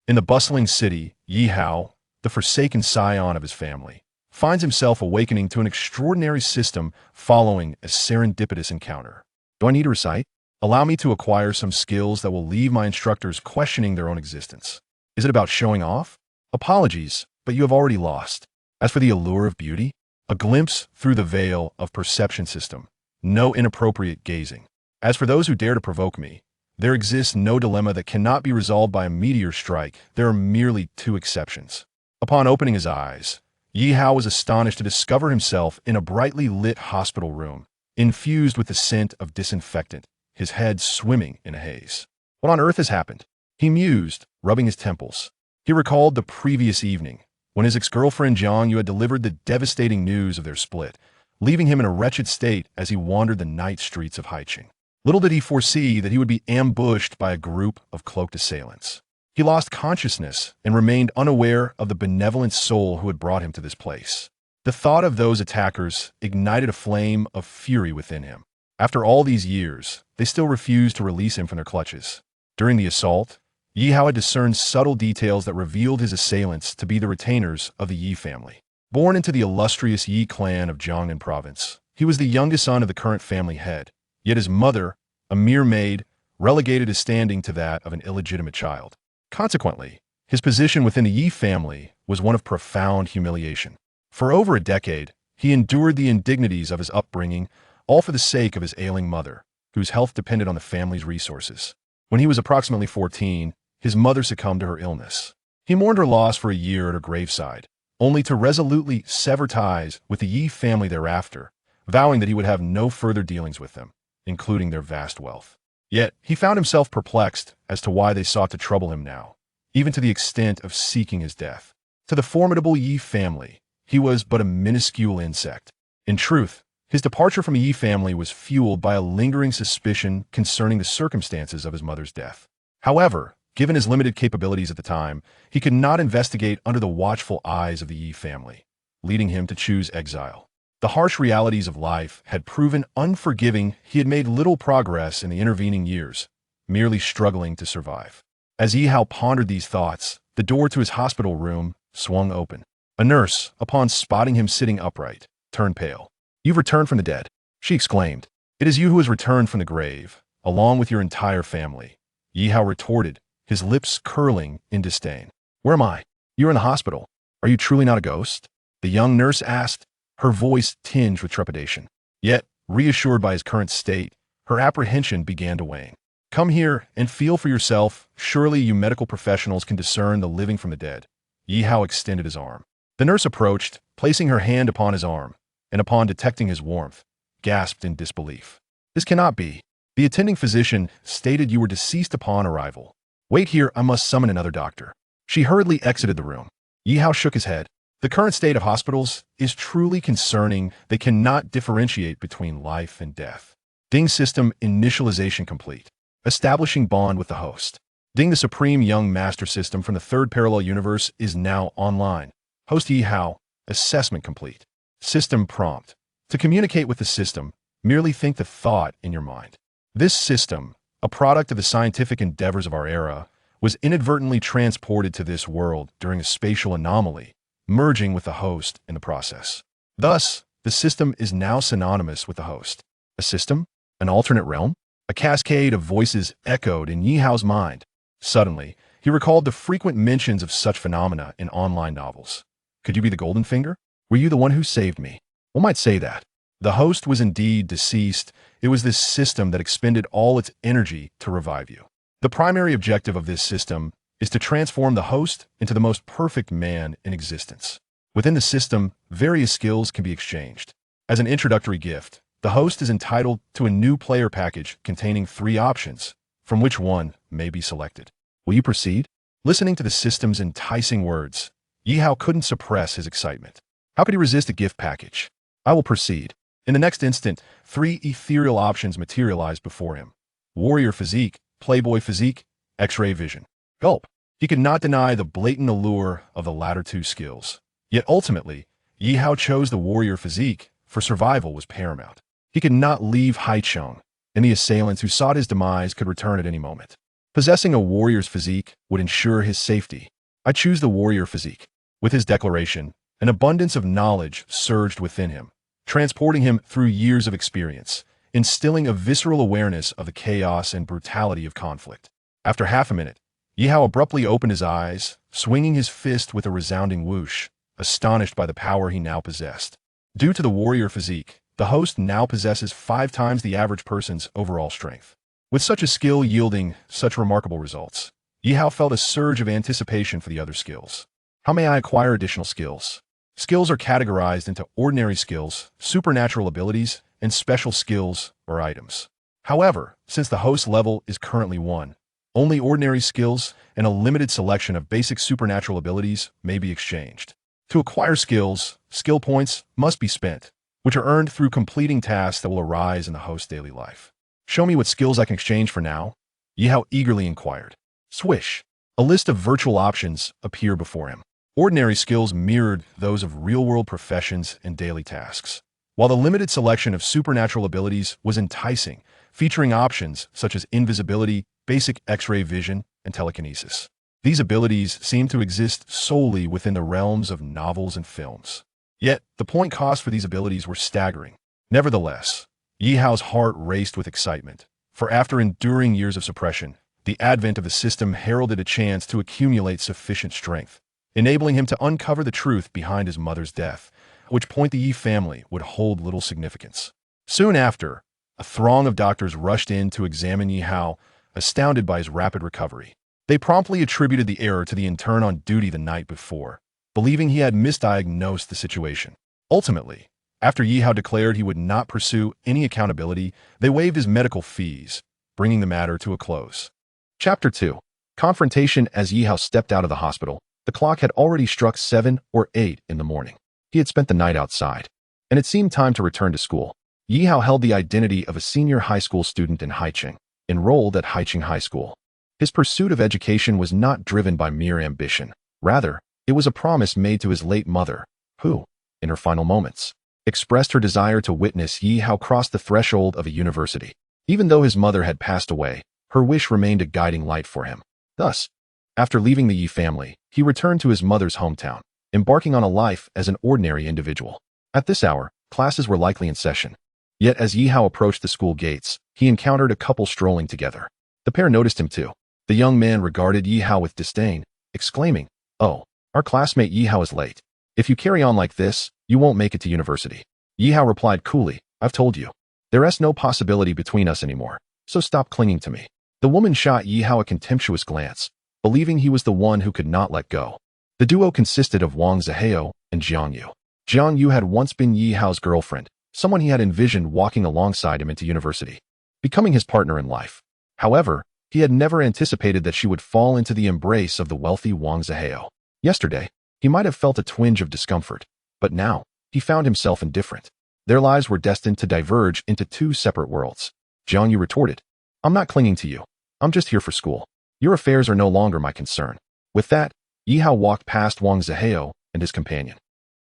In the bustling city, Yi Hao, the forsaken scion of his family, finds himself awakening to an extraordinary system following a serendipitous encounter. Do I need to recite? Allow me to acquire some skills that will leave my instructors questioning their own existence. Is it about showing off? Apologies, but you have already lost. As for the allure of beauty, a glimpse through the veil of perception system, no inappropriate gazing. As for those who dare to provoke me, there exists no dilemma that cannot be resolved by a meteor strike. There are merely two exceptions. Upon opening his eyes, Yi Hao was astonished to discover himself in a brightly lit hospital room, infused with the scent of disinfectant, his head swimming in a haze. What on earth has happened? He mused, rubbing his temples. He recalled the previous evening, when his ex-girlfriend Jiang Yu had delivered the devastating news of their split, leaving him in a wretched state as he wandered the night streets of Haiqing. Little did he foresee that he would be ambushed by a group of cloaked assailants. He lost consciousness and remained unaware of the benevolent soul who had brought him to this place. The thought of those attackers ignited a flame of fury within him. After all these years, they still refused to release him from their clutches. During the assault, Yi Hao had discerned subtle details that revealed his assailants to be the retainers of the Yi family. Born into the illustrious Yi clan of Jiangnan province, he was the youngest son of the current family head. Yet his mother, a mere maid, relegated his standing to that of an illegitimate child. Consequently, his position within the Yi family was one of profound humiliation. For over a decade, he endured the indignities of his upbringing, all for the sake of his ailing mother, whose health depended on the family's resources. When he was approximately 14, his mother succumbed to her illness. He mourned her loss for a year at her graveside, only to resolutely sever ties with the Yi family thereafter, vowing that he would have no further dealings with them, including their vast wealth. Yet, he found himself perplexed as to why they sought to trouble him now, even to the extent of seeking his death. To the formidable Yi family, he was but a minuscule insect. In truth, his departure from the Yi family was fueled by a lingering suspicion concerning the circumstances of his mother's death. However, given his limited capabilities at the time, he could not investigate under the watchful eyes of the Yi family, leading him to choose exile. The harsh realities of life had proven unforgiving. He had made little progress in the intervening years, merely struggling to survive. As Yi Hao pondered these thoughts, the door to his hospital room swung open. A nurse, upon spotting him sitting upright, turned pale. "You've returned from the dead," she exclaimed. "It is you who has returned from the grave, along with your entire family." Yi Hao retorted, his lips curling in disdain. "Where am I? You're in the hospital. Are you truly not a ghost?" the young nurse asked, her voice tinged with trepidation. Yet, reassured by his current state, her apprehension began to wane. "Come here and feel for yourself. Surely you medical professionals can discern the living from the dead." Yi Hao extended his arm. The nurse approached, placing her hand upon his arm, and upon detecting his warmth, gasped in disbelief. "This cannot be. The attending physician stated you were deceased upon arrival. Wait here, I must summon another doctor." She hurriedly exited the room. Yi Hao shook his head. The current state of hospitals is truly concerning. They cannot differentiate between life and death. Ding system initialization complete. Establishing bond with the host. Ding, the supreme young master system from the third parallel universe, is now online. Host Yi Hao, assessment complete. System prompt. To communicate with the system, merely think the thought in your mind. This system, a product of the scientific endeavors of our era, was inadvertently transported to this world during a spatial anomaly, merging with the host in the process. Thus, the system is now synonymous with the host. A system? An alternate realm? A cascade of voices echoed in Yi Hao's mind. Suddenly, he recalled the frequent mentions of such phenomena in online novels. Could you be the Golden Finger? Were you the one who saved me? One might say that. The host was indeed deceased. It was this system that expended all its energy to revive you. The primary objective of this system is to transform the host into the most perfect man in existence. Within the system, various skills can be exchanged. As an introductory gift, the host is entitled to a new player package containing 3 options, from which one may be selected. Will you proceed? Listening to the system's enticing words, Yi Hao couldn't suppress his excitement. How could he resist a gift package? I will proceed. In the next instant, 3 ethereal options materialized before him. Warrior physique, playboy physique, X-ray vision. Gulp. He could not deny the blatant allure of the latter 2 skills. Yet ultimately, Yi Hao chose the warrior physique, for survival was paramount. He could not leave Haicheng, and the assailants who sought his demise could return at any moment. Possessing a warrior's physique would ensure his safety. I choose the warrior physique. With his declaration, an abundance of knowledge surged within him, transporting him through years of experience, instilling a visceral awareness of the chaos and brutality of conflict. After half a minute, Yihao abruptly opened his eyes, swinging his fist with a resounding whoosh, astonished by the power he now possessed. Due to the warrior physique, the host now possesses 5 times the average person's overall strength. With such a skill yielding such remarkable results, Yihao felt a surge of anticipation for the other skills. How may I acquire additional skills? Skills are categorized into ordinary skills, supernatural abilities, and special skills or items. However, since the host level is currently 1, only ordinary skills and a limited selection of basic supernatural abilities may be exchanged. To acquire skills, skill points must be spent, which are earned through completing tasks that will arise in the host's daily life. Show me what skills I can exchange for now? Yihao eagerly inquired. Swish. A list of virtual options appeared before him. Ordinary skills mirrored those of real-world professions and daily tasks, while the limited selection of supernatural abilities was enticing, featuring options such as invisibility, basic X-ray vision, and telekinesis. These abilities seemed to exist solely within the realms of novels and films. Yet, the point costs for these abilities were staggering. Nevertheless, Yihao's heart raced with excitement, for after enduring years of suppression, the advent of the system heralded a chance to accumulate sufficient strength, enabling him to uncover the truth behind his mother's death, at which point the Yi family would hold little significance. Soon after, a throng of doctors rushed in to examine Yihao, astounded by his rapid recovery. They promptly attributed the error to the intern on duty the night before, believing he had misdiagnosed the situation. Ultimately, after Yihao declared he would not pursue any accountability, they waived his medical fees, bringing the matter to a close. Chapter 2. Confrontation. As Yihao stepped out of the hospital, the clock had already struck 7 or 8 in the morning. He had spent the night outside, and it seemed time to return to school. Yihao held the identity of a senior high school student in Haicheng, enrolled at Haicheng High School. His pursuit of education was not driven by mere ambition. Rather, it was a promise made to his late mother, who, in her final moments, expressed her desire to witness Yihao cross the threshold of a university. Even though his mother had passed away, her wish remained a guiding light for him. Thus, after leaving the Yi family, he returned to his mother's hometown, embarking on a life as an ordinary individual. At this hour, classes were likely in session. Yet as Yihao approached the school gates, he encountered a couple strolling together. The pair noticed him too. The young man regarded Yihao with disdain, exclaiming, "Oh, our classmate Yihao is late. If you carry on like this, you won't make it to university." Yihao replied coolly, "I've told you. There is no possibility between us anymore, so stop clinging to me." The woman shot Yihao a contemptuous glance, believing he was the one who could not let go. The duo consisted of Wang Zihao and Jiang Yu. Jiang Yu had once been Yihao's girlfriend, someone he had envisioned walking alongside him into university, becoming his partner in life. However, he had never anticipated that she would fall into the embrace of the wealthy Wang Zihao. Yesterday, he might have felt a twinge of discomfort, but now, he found himself indifferent. Their lives were destined to diverge into 2 separate worlds. Jiang Yu retorted, "I'm not clinging to you. I'm just here for school. Your affairs are no longer my concern." With that, Yihao walked past Wang Zihao and his companion,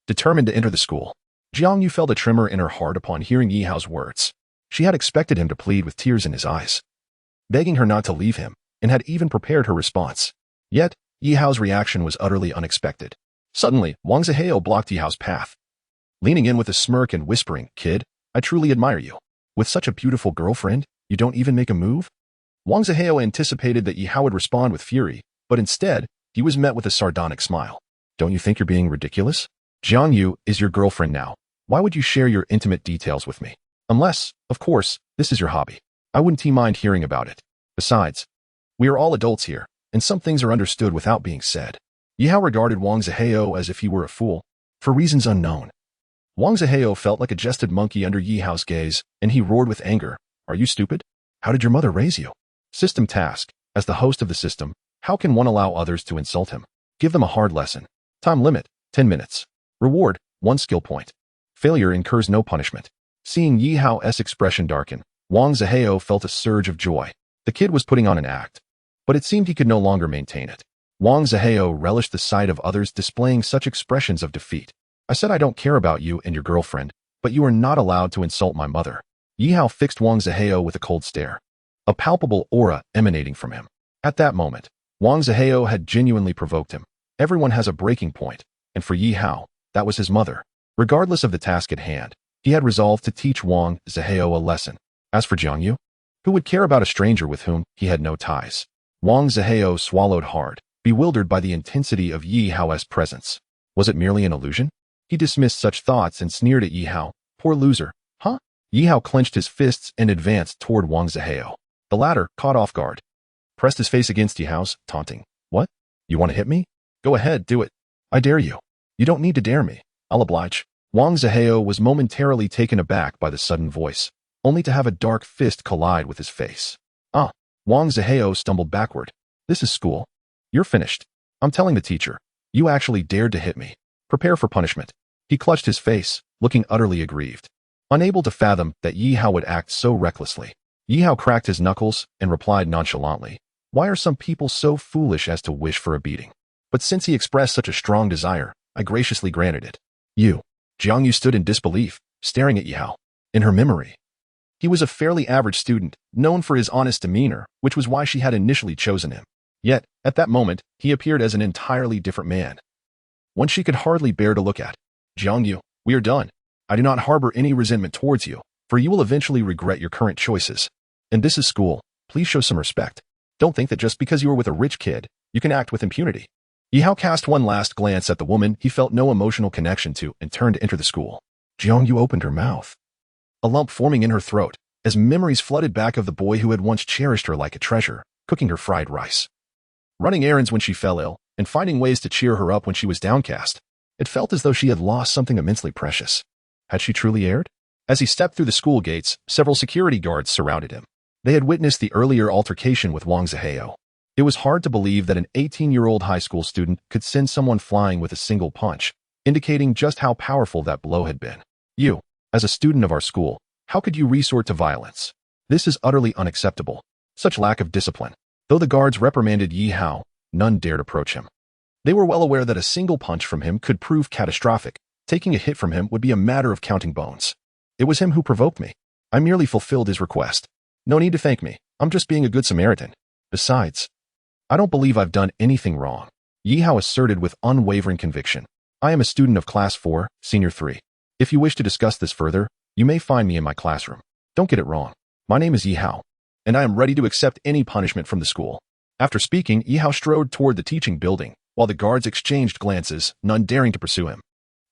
determined to enter the school. Jiang Yu felt a tremor in her heart upon hearing Yihao's words. She had expected him to plead with tears in his eyes, begging her not to leave him, and had even prepared her response. Yet, Yihao's reaction was utterly unexpected. Suddenly, Wang Zihao blocked Yihao's path, leaning in with a smirk and whispering, "Kid, I truly admire you. With such a beautiful girlfriend, you don't even make a move?" Wang Zihao anticipated that Yihao would respond with fury, but instead, he was met with a sardonic smile. "Don't you think you're being ridiculous? Jiang Yu is your girlfriend now. Why would you share your intimate details with me? Unless, of course, this is your hobby. I wouldn't mind hearing about it. Besides, we are all adults here, and some things are understood without being said." Yihao regarded Wang Zihao as if he were a fool, for reasons unknown. Wang Zihao felt like a jested monkey under Yihao's gaze, and he roared with anger, "Are you stupid? How did your mother raise you?" System task. As the host of the system, how can one allow others to insult him? Give them a hard lesson. Time limit, 10 minutes. Reward, 1 skill point. Failure incurs no punishment. Seeing Yihao's expression darken, Wang Zihao felt a surge of joy. The kid was putting on an act, but it seemed he could no longer maintain it. Wang Zihao relished the sight of others displaying such expressions of defeat. "I said I don't care about you and your girlfriend, but you are not allowed to insult my mother." Yihao fixed Wang Zihao with a cold stare, a palpable aura emanating from him. At that moment, Wang Zihao had genuinely provoked him. Everyone has a breaking point, and for Yi Hao, that was his mother. Regardless of the task at hand, he had resolved to teach Wang Zihao a lesson. As for Jiang Yu, who would care about a stranger with whom he had no ties? Wang Zihao swallowed hard, bewildered by the intensity of Yi Hao's presence. Was it merely an illusion? He dismissed such thoughts and sneered at Yi Hao. Poor loser. Huh? Yi Hao clenched his fists and advanced toward Wang Zihao. The latter, caught off guard, pressed his face against Yi Hao's, taunting. What? You want to hit me? Go ahead, do it. I dare you. You don't need to dare me. I'll oblige. Wang Zihao was momentarily taken aback by the sudden voice, only to have a dark fist collide with his face. Ah! Wang Zihao stumbled backward. This is school. You're finished. I'm telling the teacher. You actually dared to hit me. Prepare for punishment. He clutched his face, looking utterly aggrieved. Unable to fathom that Yi Hao would act so recklessly, Yi Hao cracked his knuckles and replied nonchalantly, Why are some people so foolish as to wish for a beating? But since he expressed such a strong desire, I graciously granted it. Jiang Yu stood in disbelief, staring at Yi Hao. In her memory, he was a fairly average student, known for his honest demeanor, which was why she had initially chosen him. Yet, at that moment, he appeared as an entirely different man. One she could hardly bear to look at. Jiang Yu, we are done. I do not harbor any resentment towards you, for you will eventually regret your current choices. And this is school. Please show some respect. Don't think that just because you are with a rich kid, you can act with impunity. Yi Hao cast one last glance at the woman he felt no emotional connection to and turned to enter the school. Jiang Yu opened her mouth, a lump forming in her throat, as memories flooded back of the boy who had once cherished her like a treasure, cooking her fried rice, running errands when she fell ill, and finding ways to cheer her up when she was downcast. It felt as though she had lost something immensely precious. Had she truly erred? As he stepped through the school gates, several security guards surrounded him. They had witnessed the earlier altercation with Wang Zihao. It was hard to believe that an 18-year-old high school student could send someone flying with a single punch, indicating just how powerful that blow had been. You, as a student of our school, how could you resort to violence? This is utterly unacceptable. Such lack of discipline. Though the guards reprimanded Yi Hao, none dared approach him. They were well aware that a single punch from him could prove catastrophic. Taking a hit from him would be a matter of counting bones. It was him who provoked me. I merely fulfilled his request. No need to thank me. I'm just being a good Samaritan. Besides, I don't believe I've done anything wrong. Yi Hao asserted with unwavering conviction. I am a student of Class 4, Senior 3. If you wish to discuss this further, you may find me in my classroom. Don't get it wrong. My name is Yi Hao, and I am ready to accept any punishment from the school. After speaking, Yi Hao strode toward the teaching building, while the guards exchanged glances, none daring to pursue him.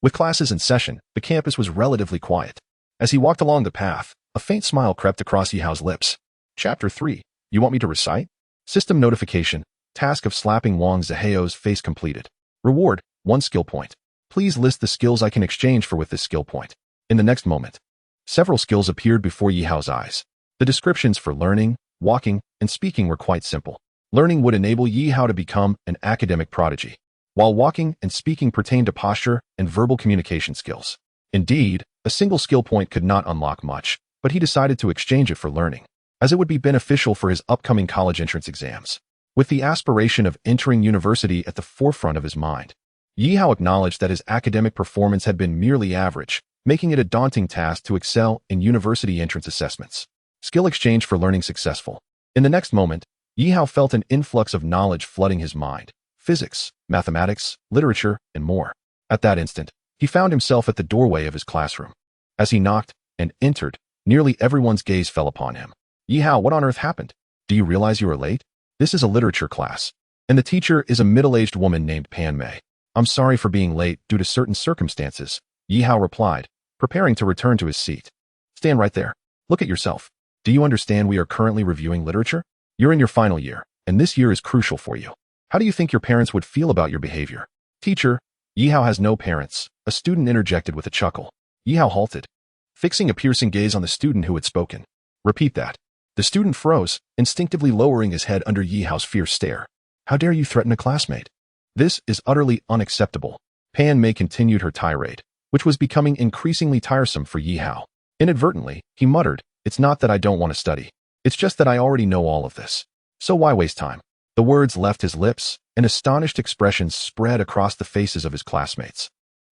With classes in session, the campus was relatively quiet. As he walked along the path, a faint smile crept across Yi Hao's lips. Chapter 3. You want me to recite? System notification. Task of slapping Wang Zihao's face completed. Reward, 1 skill point. Please list the skills I can exchange for with this skill point. In the next moment, several skills appeared before Yi Hao's eyes. The descriptions for learning, walking, and speaking were quite simple. Learning would enable Yi Hao to become an academic prodigy, while walking and speaking pertained to posture and verbal communication skills. Indeed, a single skill point could not unlock much, but he decided to exchange it for learning, as it would be beneficial for his upcoming college entrance exams. With the aspiration of entering university at the forefront of his mind, Yi Hao acknowledged that his academic performance had been merely average, making it a daunting task to excel in university entrance assessments. Skill exchange for learning successful. In the next moment, Yi Hao felt an influx of knowledge flooding his mind. Physics, mathematics, literature, and more. At that instant, he found himself at the doorway of his classroom. As he knocked and entered, nearly everyone's gaze fell upon him. Yi Hao, what on earth happened? Do you realize you are late? This is a literature class, and the teacher is a middle-aged woman named Pan Mei. I'm sorry for being late due to certain circumstances, Yi Hao replied, preparing to return to his seat. Stand right there. Look at yourself. Do you understand we are currently reviewing literature? You're in your final year, and this year is crucial for you. How do you think your parents would feel about your behavior? Teacher, Yi Hao has no parents, a student interjected with a chuckle. Yi Hao halted, fixing a piercing gaze on the student who had spoken. Repeat that. The student froze, instinctively lowering his head under Yi Hao's fierce stare. How dare you threaten a classmate? This is utterly unacceptable. Pan Mei continued her tirade, which was becoming increasingly tiresome for Yi Hao. Inadvertently, he muttered, It's not that I don't want to study. It's just that I already know all of this. So why waste time? The words left his lips, and astonished expressions spread across the faces of his classmates,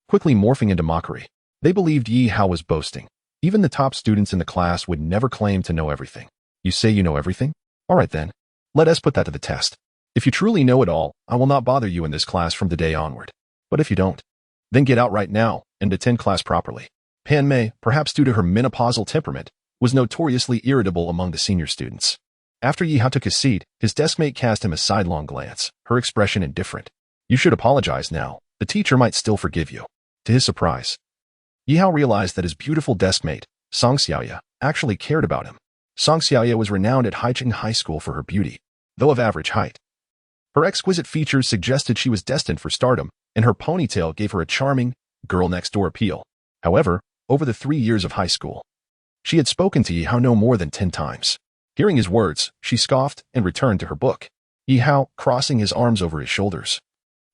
quickly morphing into mockery. They believed Yi Hao was boasting. Even the top students in the class would never claim to know everything. You say you know everything? All right then. Let us put that to the test. If you truly know it all, I will not bother you in this class from today onward. But if you don't, then get out right now and attend class properly. Pan Mei, perhaps due to her menopausal temperament, was notoriously irritable among the senior students. After Yi Hao took his seat, his deskmate cast him a sidelong glance, her expression indifferent. You should apologize now. The teacher might still forgive you. To his surprise, Yi Hao realized that his beautiful deskmate, Song Xiaoya, actually cared about him. Song Xiaoya was renowned at Haicheng High School for her beauty, though of average height. Her exquisite features suggested she was destined for stardom, and her ponytail gave her a charming, girl-next-door appeal. However, over the 3 years of high school, she had spoken to Yi Hao no more than 10 times. Hearing his words, she scoffed and returned to her book. Yi Hao, crossing his arms over his shoulders,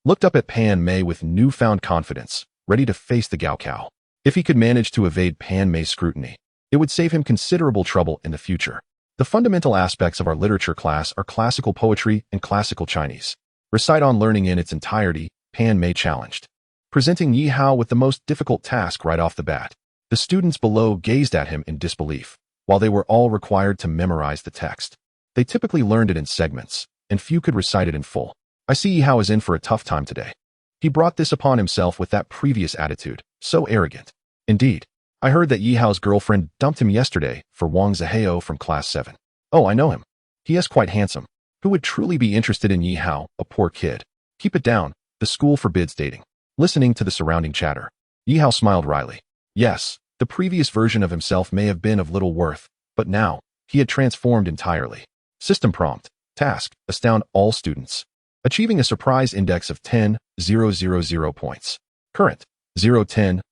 looked up at Pan Mei with newfound confidence, ready to face the Gaokao. If he could manage to evade Pan Mei's scrutiny, it would save him considerable trouble in the future. The fundamental aspects of our literature class are classical poetry and classical Chinese. Recite on learning in its entirety, Pan Mei challenged, presenting Yi Hao with the most difficult task right off the bat. The students below gazed at him in disbelief, while they were all required to memorize the text. They typically learned it in segments, and few could recite it in full. I see Yi Hao is in for a tough time today. He brought this upon himself with that previous attitude, so arrogant. Indeed, I heard that Yi Hao's girlfriend dumped him yesterday for Wang Zihao from class 7. Oh, I know him. He is quite handsome. Who would truly be interested in Yi Hao, a poor kid? Keep it down. The school forbids dating. Listening to the surrounding chatter, Yi Hao smiled wryly. Yes, the previous version of himself may have been of little worth, but now, he had transformed entirely. System prompt. Task. Astound all students. Achieving a surprise index of 10,000 points. Current. 010,000.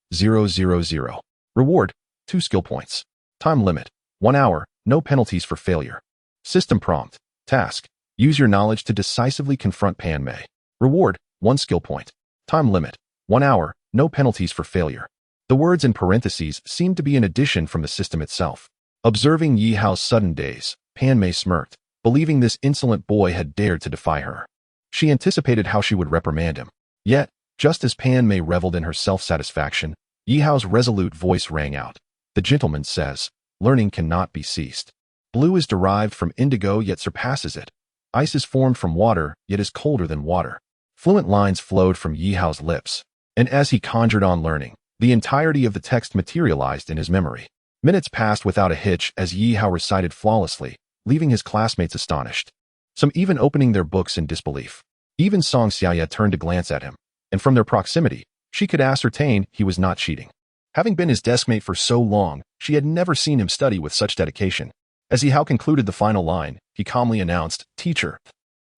Reward. 2 skill points. Time limit. 1 hour. No penalties for failure. System prompt. Task. Use your knowledge to decisively confront Pan Mei. Reward. 1 skill point. Time limit. 1 hour. No penalties for failure. The words in parentheses seemed to be an addition from the system itself. Observing Yi Hao's sudden daze, Pan Mei smirked, believing this insolent boy had dared to defy her. She anticipated how she would reprimand him. Yet, just as Pan Mei reveled in her self-satisfaction, Yi Hao's resolute voice rang out. The gentleman says, learning cannot be ceased. Blue is derived from indigo yet surpasses it. Ice is formed from water yet is colder than water. Fluent lines flowed from Yi Hao's lips, and as he conjured on learning, the entirety of the text materialized in his memory. Minutes passed without a hitch as Yi Hao recited flawlessly, leaving his classmates astonished. Some even opening their books in disbelief. Even Song Xiaoya turned to glance at him, and from their proximity, she could ascertain he was not cheating. Having been his deskmate for so long, she had never seen him study with such dedication. As Yi Hao concluded the final line, he calmly announced, "Teacher,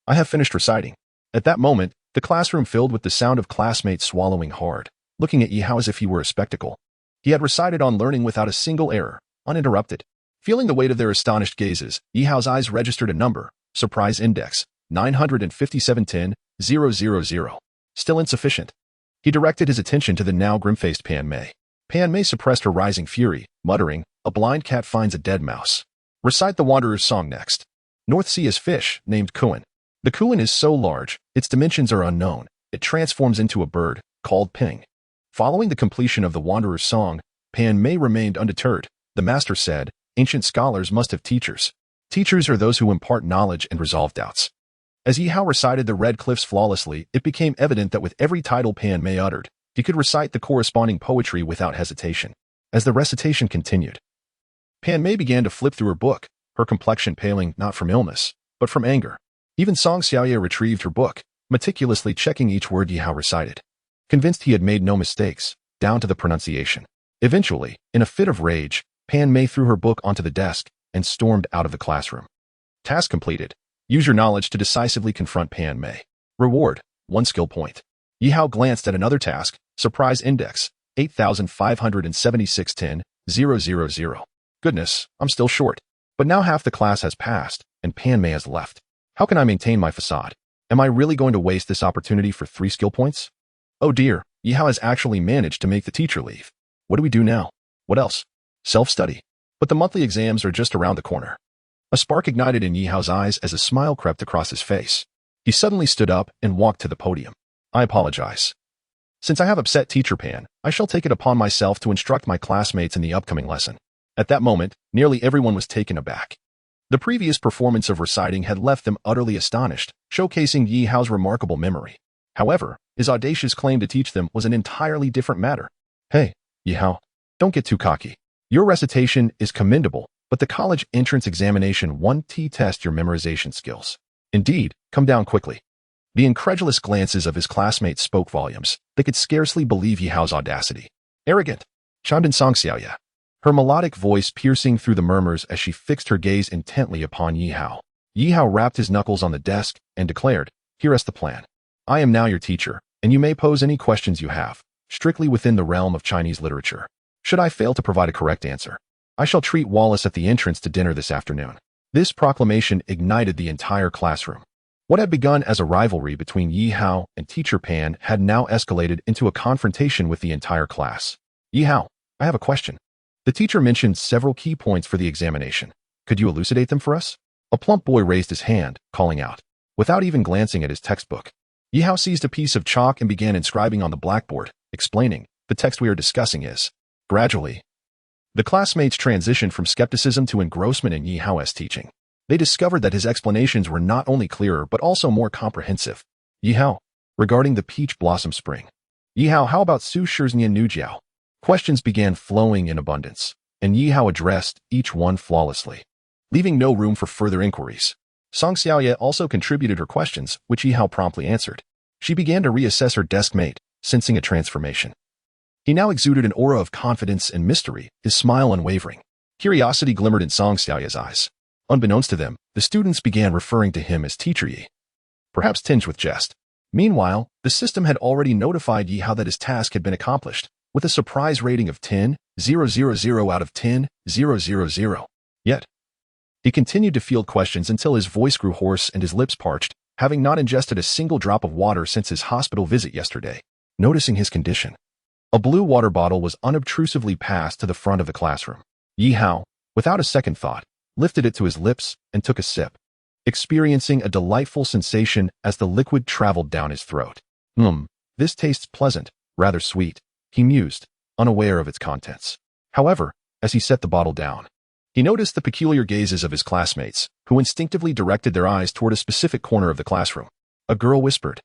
I have finished reciting." At that moment, the classroom filled with the sound of classmates swallowing hard, looking at Yi Hao as if he were a spectacle. He had recited on learning without a single error, uninterrupted. Feeling the weight of their astonished gazes, Yi Hao's eyes registered a number, surprise index, 95710,000. Still insufficient. He directed his attention to the now grim-faced Pan Mei. Pan Mei suppressed her rising fury, muttering, "A blind cat finds a dead mouse." Recite the Wanderer's song next. North Sea is fish, named Kuan. The Kuan is so large, its dimensions are unknown. It transforms into a bird, called Ping. Following the completion of the Wanderer's song, Pan Mei remained undeterred. The master said, "Ancient scholars must have teachers. Teachers are those who impart knowledge and resolve doubts." As Yi Hao recited the Red Cliffs flawlessly, it became evident that with every title Pan Mei uttered, he could recite the corresponding poetry without hesitation. As the recitation continued, Pan Mei began to flip through her book, her complexion paling not from illness, but from anger. Even Song Xiaoya retrieved her book, meticulously checking each word Yi Hao recited, convinced he had made no mistakes, down to the pronunciation. Eventually, in a fit of rage, Pan Mei threw her book onto the desk and stormed out of the classroom. Task completed. Use your knowledge to decisively confront Pan Mei. Reward, 1 skill point. Yi Hao glanced at another task, surprise index, 8,57610,000. Goodness, I'm still short. But now half the class has passed, and Pan Mei has left. How can I maintain my facade? Am I really going to waste this opportunity for 3 skill points? Oh dear, Yi Hao has actually managed to make the teacher leave. What do we do now? What else? Self-study. But the monthly exams are just around the corner. A spark ignited in Yi Hao's eyes as a smile crept across his face. He suddenly stood up and walked to the podium. I apologize. Since I have upset Teacher Pan, I shall take it upon myself to instruct my classmates in the upcoming lesson. At that moment, nearly everyone was taken aback. The previous performance of reciting had left them utterly astonished, showcasing Yi Hao's remarkable memory. However, his audacious claim to teach them was an entirely different matter. Hey, Yi Hao, don't get too cocky. Your recitation is commendable, but the college entrance examination won't test your memorization skills. Indeed, come down quickly. The incredulous glances of his classmates spoke volumes. They could scarcely believe Yi Hao's audacity. Arrogant. Shandan Songxiaoya. Her melodic voice piercing through the murmurs as she fixed her gaze intently upon Yi Hao. Yi Hao rapped his knuckles on the desk and declared, "Here is the plan. I am now your teacher, and you may pose any questions you have, strictly within the realm of Chinese literature. Should I fail to provide a correct answer, I shall treat Wallace at the entrance to dinner this afternoon." This proclamation ignited the entire classroom. What had begun as a rivalry between Yi Hao and Teacher Pan had now escalated into a confrontation with the entire class. "Yi Hao, I have a question." The teacher mentioned several key points for the examination. "Could you elucidate them for us?" A plump boy raised his hand, calling out. Without even glancing at his textbook, Yi Hao seized a piece of chalk and began inscribing on the blackboard, explaining, "The text we are discussing is." Gradually, the classmates transitioned from skepticism to engrossment in Yi Hao's teaching. They discovered that his explanations were not only clearer but also more comprehensive. "Yi Hao, regarding the peach blossom spring." "Yi Hao, how about Su Shiznian Nu Jiao?" Questions began flowing in abundance, and Yi Hao addressed each one flawlessly, leaving no room for further inquiries. Song Xiaoye also contributed her questions, which Yi Hao promptly answered. She began to reassess her desk mate, sensing a transformation. He now exuded an aura of confidence and mystery, his smile unwavering. Curiosity glimmered in Song Xiaoye's eyes. Unbeknownst to them, the students began referring to him as Teacher Yi, perhaps tinged with jest. Meanwhile, the system had already notified Yi Hao that his task had been accomplished, with a surprise rating of 10,000 out of 10,000. Yet, he continued to field questions until his voice grew hoarse and his lips parched, having not ingested a single drop of water since his hospital visit yesterday. Noticing his condition, a blue water bottle was unobtrusively passed to the front of the classroom. Yi Hao, without a second thought, lifted it to his lips and took a sip, experiencing a delightful sensation as the liquid traveled down his throat. This tastes pleasant, rather sweet," he mused, unaware of its contents. However, as he set the bottle down, he noticed the peculiar gazes of his classmates, who instinctively directed their eyes toward a specific corner of the classroom. A girl whispered,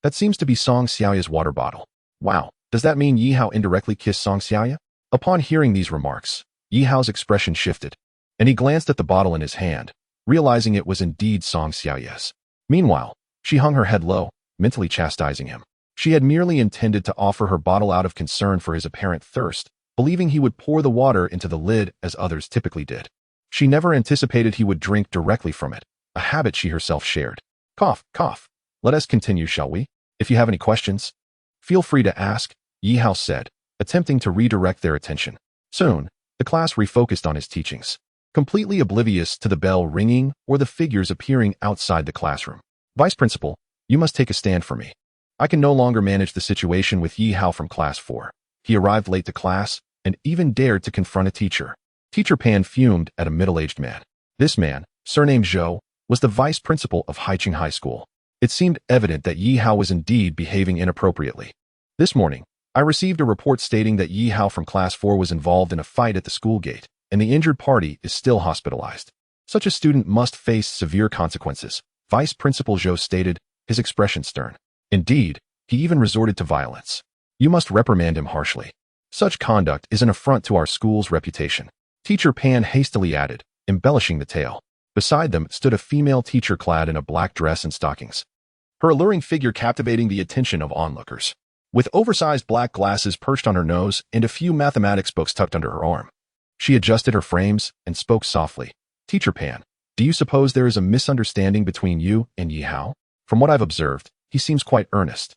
"That seems to be Song Xiaoye's water bottle. Wow, does that mean Yi Hao indirectly kissed Song Xiaoye?" Upon hearing these remarks, Yi Hao's expression shifted, and he glanced at the bottle in his hand, realizing it was indeed Song Xiaoye's. Meanwhile, she hung her head low, mentally chastising him. She had merely intended to offer her bottle out of concern for his apparent thirst, believing he would pour the water into the lid as others typically did. She never anticipated he would drink directly from it, a habit she herself shared. Cough, cough. Let us continue, shall we? If you have any questions, feel free to ask, Yi Hao said, attempting to redirect their attention. Soon, the class refocused on his teachings, completely oblivious to the bell ringing or the figures appearing outside the classroom. "Vice Principal, you must take a stand for me. I can no longer manage the situation with Yi Hao from Class 4. He arrived late to class and even dared to confront a teacher." Teacher Pan fumed at a middle-aged man. This man, surnamed Zhou, was the vice principal of Haiqing High School. It seemed evident that Yi Hao was indeed behaving inappropriately. "This morning, I received a report stating that Yi Hao from Class 4 was involved in a fight at the school gate, and the injured party is still hospitalized. Such a student must face severe consequences," Vice Principal Zhou stated, his expression stern. "Indeed, he even resorted to violence. You must reprimand him harshly. Such conduct is an affront to our school's reputation." Teacher Pan hastily added, embellishing the tale. Beside them stood a female teacher clad in a black dress and stockings, her alluring figure captivating the attention of onlookers. With oversized black glasses perched on her nose and a few mathematics books tucked under her arm, she adjusted her frames and spoke softly. "Teacher Pan, do you suppose there is a misunderstanding between you and Yi Hao? From what I've observed, he seems quite earnest."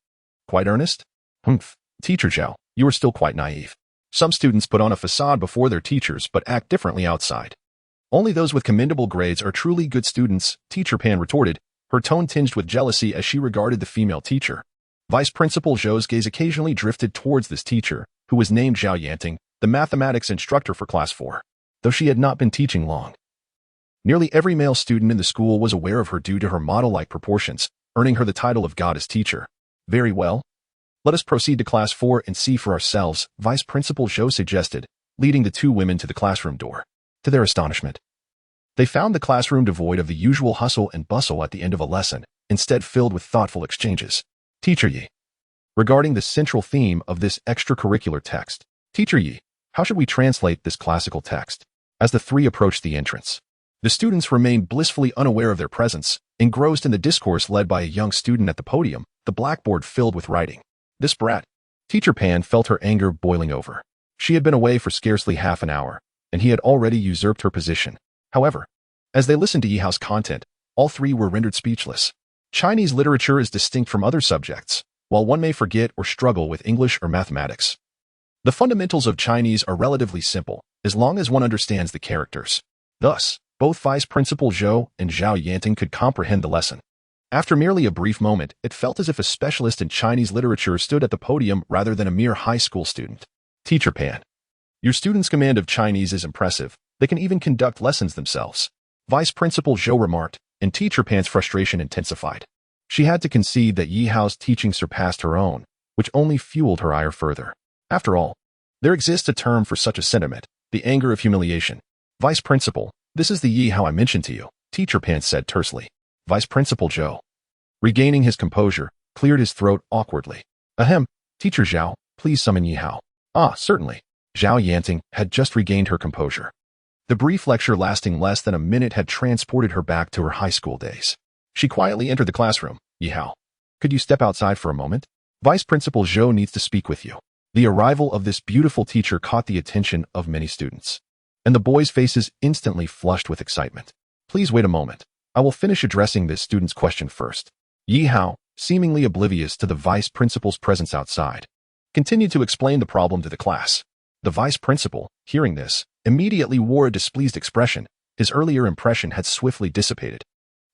"Quite earnest? Humph. Teacher Zhao, you are still quite naive. Some students put on a facade before their teachers but act differently outside. Only those with commendable grades are truly good students," Teacher Pan retorted, her tone tinged with jealousy as she regarded the female teacher. Vice Principal Zhou's gaze occasionally drifted towards this teacher, who was named Zhao Yanting, the mathematics instructor for Class 4. Though she had not been teaching long, nearly every male student in the school was aware of her due to her model-like proportions, earning her the title of Goddess Teacher. "Very well. Let us proceed to Class 4 and see for ourselves," Vice Principal Zhou suggested, leading the two women to the classroom door. To their astonishment, They found the classroom devoid of the usual hustle and bustle at the end of a lesson, instead filled with thoughtful exchanges. Teacher Yi. Regarding the central theme of this extracurricular text, Teacher Yi, how should we translate this classical text? As the three approached the entrance, the students remained blissfully unaware of their presence, engrossed in the discourse led by a young student at the podium, the blackboard filled with writing. This brat. Teacher Pan felt her anger boiling over. She had been away for scarcely half an hour, and he had already usurped her position. However, as they listened to Yihao's content, all three were rendered speechless. Chinese literature is distinct from other subjects, while one may forget or struggle with English or mathematics. The fundamentals of Chinese are relatively simple, as long as one understands the characters. Thus, both Vice Principal Zhou and Zhao Yanting could comprehend the lesson. After merely a brief moment, it felt as if a specialist in Chinese literature stood at the podium rather than a mere high school student. Teacher Pan. Your students' command of Chinese is impressive. They can even conduct lessons themselves. Vice Principal Zhou remarked, and Teacher Pan's frustration intensified. She had to concede that Yihao's teaching surpassed her own, which only fueled her ire further. After all, there exists a term for such a sentiment, the anger of humiliation. Vice Principal, this is the Yihao I mentioned to you, Teacher Pan said tersely. Vice Principal Zhou, regaining his composure, cleared his throat awkwardly. Ahem, Teacher Zhao, please summon Yihao. Ah, certainly. Zhao Yanting had just regained her composure. The brief lecture lasting less than a minute had transported her back to her high school days. She quietly entered the classroom. Yihao, could you step outside for a moment? Vice Principal Zhou needs to speak with you. The arrival of this beautiful teacher caught the attention of many students, and the boys' faces instantly flushed with excitement. Please wait a moment. I will finish addressing this student's question first. Yihao, seemingly oblivious to the vice principal's presence outside, continued to explain the problem to the class. The vice principal, hearing this, immediately wore a displeased expression. His earlier impression had swiftly dissipated.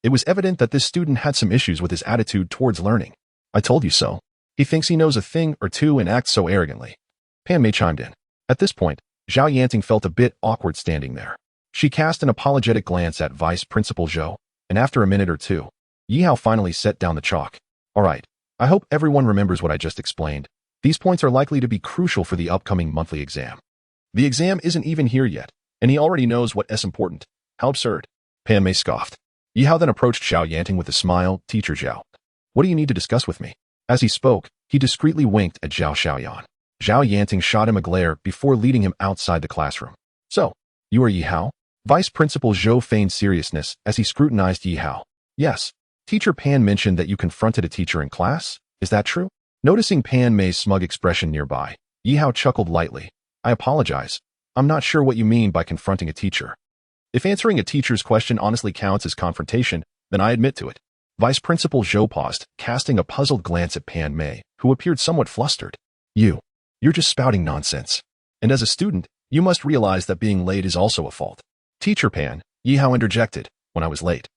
It was evident that this student had some issues with his attitude towards learning. I told you so. He thinks he knows a thing or two and acts so arrogantly. Pan Mei chimed in. At this point, Zhao Yanting felt a bit awkward standing there. She cast an apologetic glance at Vice Principal Zhou, and after a minute or two, Yihao finally set down the chalk. All right, I hope everyone remembers what I just explained. These points are likely to be crucial for the upcoming monthly exam. The exam isn't even here yet, and he already knows what is important. How absurd. Pan Mei scoffed. Yihao then approached Zhao Yanting with a smile. Teacher Zhao, what do you need to discuss with me? As he spoke, he discreetly winked at Zhao Xiaoyan. Zhao Yanting shot him a glare before leading him outside the classroom. So, you are Yihao? Vice Principal Zhou feigned seriousness as he scrutinized Yihao. Yes. Teacher Pan mentioned that you confronted a teacher in class. Is that true? Noticing Pan Mei's smug expression nearby, Yihao chuckled lightly. I apologize. I'm not sure what you mean by confronting a teacher. If answering a teacher's question honestly counts as confrontation, then I admit to it. Vice Principal Zhou paused, casting a puzzled glance at Pan Mei, who appeared somewhat flustered. You're just spouting nonsense. And as a student, you must realize that being late is also a fault. Teacher Pan, Yihao interjected, when I was late.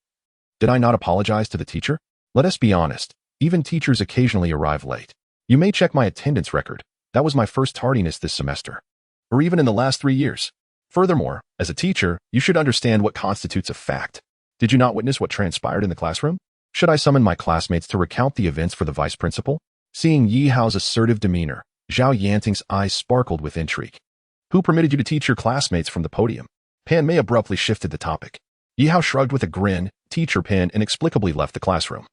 Did I not apologize to the teacher? Let us be honest, even teachers occasionally arrive late. You may check my attendance record. That was my first tardiness this semester. Or even in the last 3 years. Furthermore, as a teacher, you should understand what constitutes a fact. Did you not witness what transpired in the classroom? Should I summon my classmates to recount the events for the vice principal? Seeing Yihao's assertive demeanor, Zhao Yanting's eyes sparkled with intrigue. Who permitted you to teach your classmates from the podium? Pan Mei abruptly shifted the topic. Yihao shrugged with a grin. Teacher Pan inexplicably left the classroom,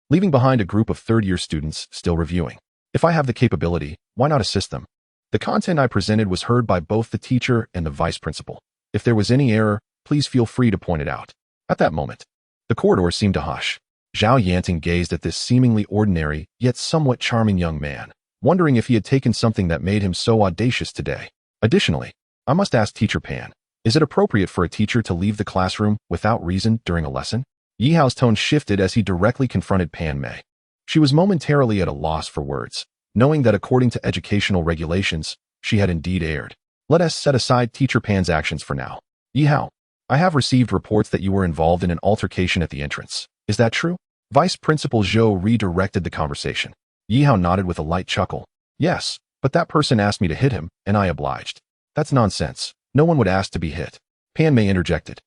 leaving behind a group of third-year students still reviewing. If I have the capability, why not assist them? The content I presented was heard by both the teacher and the vice principal. If there was any error, please feel free to point it out. At that moment, the corridor seemed to hush. Zhao Yanting gazed at this seemingly ordinary, yet somewhat charming young man, wondering if he had taken something that made him so audacious today. Additionally, I must ask Teacher Pan, is it appropriate for a teacher to leave the classroom without reason during a lesson? Yihao's tone shifted as he directly confronted Pan Mei. She was momentarily at a loss for words, knowing that according to educational regulations, she had indeed erred. Let us set aside Teacher Pan's actions for now. Yihao, I have received reports that you were involved in an altercation at the entrance. Is that true? Vice Principal Zhou redirected the conversation. Yihao nodded with a light chuckle. Yes, but that person asked me to hit him, and I obliged. That's nonsense. No one would ask to be hit. Pan Mei interjected,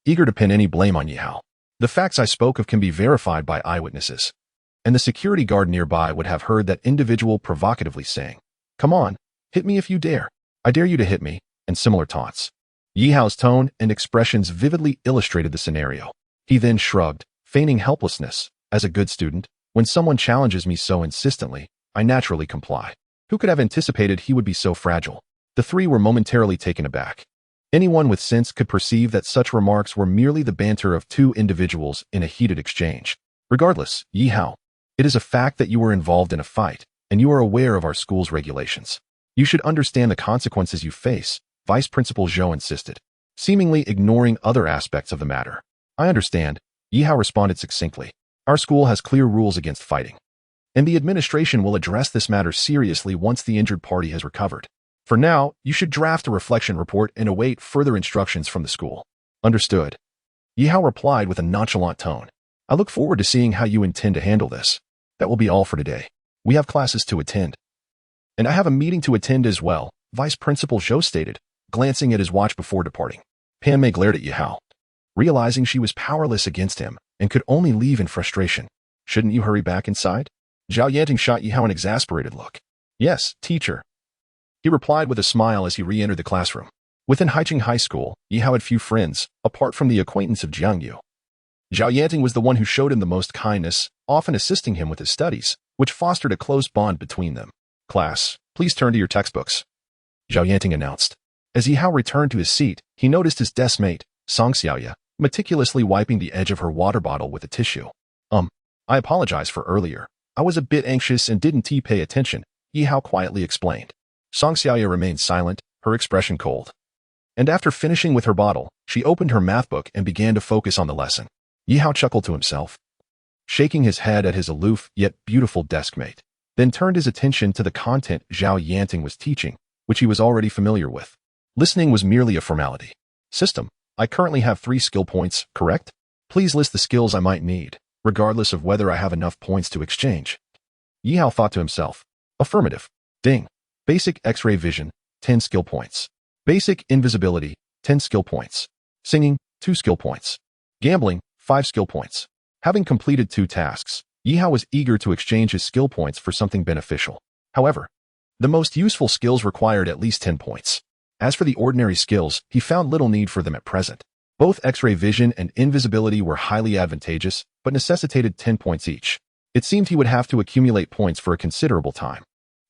eager to pin any blame on Yihao. The facts I spoke of can be verified by eyewitnesses. And the security guard nearby would have heard that individual provocatively saying, "Come on, hit me if you dare. I dare you to hit me," and similar taunts. Yi Hao's tone and expressions vividly illustrated the scenario. He then shrugged, feigning helplessness. As a good student, when someone challenges me so insistently, I naturally comply. Who could have anticipated he would be so fragile? The three were momentarily taken aback. Anyone with sense could perceive that such remarks were merely the banter of two individuals in a heated exchange. Regardless, Yi Hao, it is a fact that you were involved in a fight, and you are aware of our school's regulations. You should understand the consequences you face, Vice Principal Zhou insisted, seemingly ignoring other aspects of the matter. I understand, Yi Hao responded succinctly. Our school has clear rules against fighting, and the administration will address this matter seriously once the injured party has recovered. For now, you should draft a reflection report and await further instructions from the school. Understood. Yi Hao replied with a nonchalant tone. I look forward to seeing how you intend to handle this. That will be all for today. We have classes to attend. And I have a meeting to attend as well, Vice Principal Zhou stated, glancing at his watch before departing. Pan Mei glared at Yi Hao, realizing she was powerless against him and could only leave in frustration. Shouldn't you hurry back inside? Zhao Yanting shot Yi Hao an exasperated look. Yes, teacher. He replied with a smile as he re-entered the classroom. Within Haicheng High School, Yi Hao had few friends, apart from the acquaintance of Jiang Yu. Zhao Yanting was the one who showed him the most kindness, often assisting him with his studies, which fostered a close bond between them. Class, please turn to your textbooks, Zhao Yanting announced. As Yi Hao returned to his seat, he noticed his desk mate, Song Xiaoya, meticulously wiping the edge of her water bottle with a tissue. I apologize for earlier. I was a bit anxious and didn't pay attention, Yi Hao quietly explained. Song Xiaoya remained silent, her expression cold. And after finishing with her bottle, she opened her math book and began to focus on the lesson. Yi Hao chuckled to himself, shaking his head at his aloof yet beautiful deskmate, then turned his attention to the content Zhao Yanting was teaching, which he was already familiar with. Listening was merely a formality. System, I currently have 3 skill points, correct? Please list the skills I might need, regardless of whether I have enough points to exchange. Yi Hao thought to himself. Affirmative. Ding. Basic X-ray vision, 10 skill points. Basic invisibility, 10 skill points. Singing, 2 skill points. Gambling, 5 skill points. Having completed 2 tasks, Yi Hao was eager to exchange his skill points for something beneficial. However, the most useful skills required at least 10 points. As for the ordinary skills, he found little need for them at present. Both X-ray vision and invisibility were highly advantageous, but necessitated 10 points each. It seemed he would have to accumulate points for a considerable time.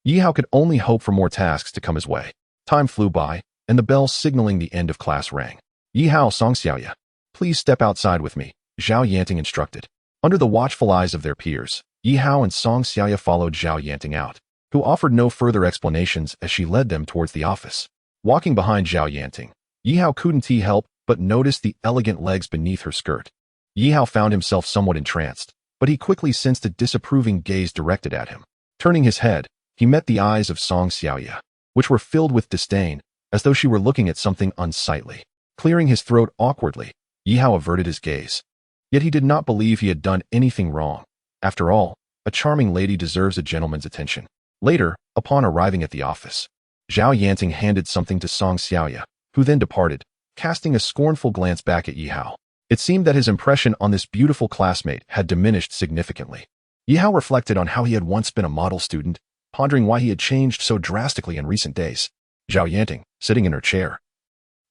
Yi Hao could only hope for more tasks to come his way. Time flew by, and the bell signaling the end of class rang. Yi Hao, Song Xiaoya, please step outside with me, Zhao Yanting instructed. Under the watchful eyes of their peers, Yi Hao and Song Xiaoya followed Zhao Yanting out, who offered no further explanations as she led them towards the office. Walking behind Zhao Yanting, Yi Hao couldn't help but noticed the elegant legs beneath her skirt. Yi Hao found himself somewhat entranced, but he quickly sensed a disapproving gaze directed at him. Turning his head, he met the eyes of Song Xiaoya, which were filled with disdain, as though she were looking at something unsightly. Clearing his throat awkwardly, Yi Hao averted his gaze. Yet he did not believe he had done anything wrong. After all, a charming lady deserves a gentleman's attention. Later, upon arriving at the office, Zhao Yanting handed something to Song Xiaoya, who then departed, casting a scornful glance back at Yi Hao. It seemed that his impression on this beautiful classmate had diminished significantly. Yi Hao reflected on how he had once been a model student, pondering why he had changed so drastically in recent days. Zhao Yanting, sitting in her chair,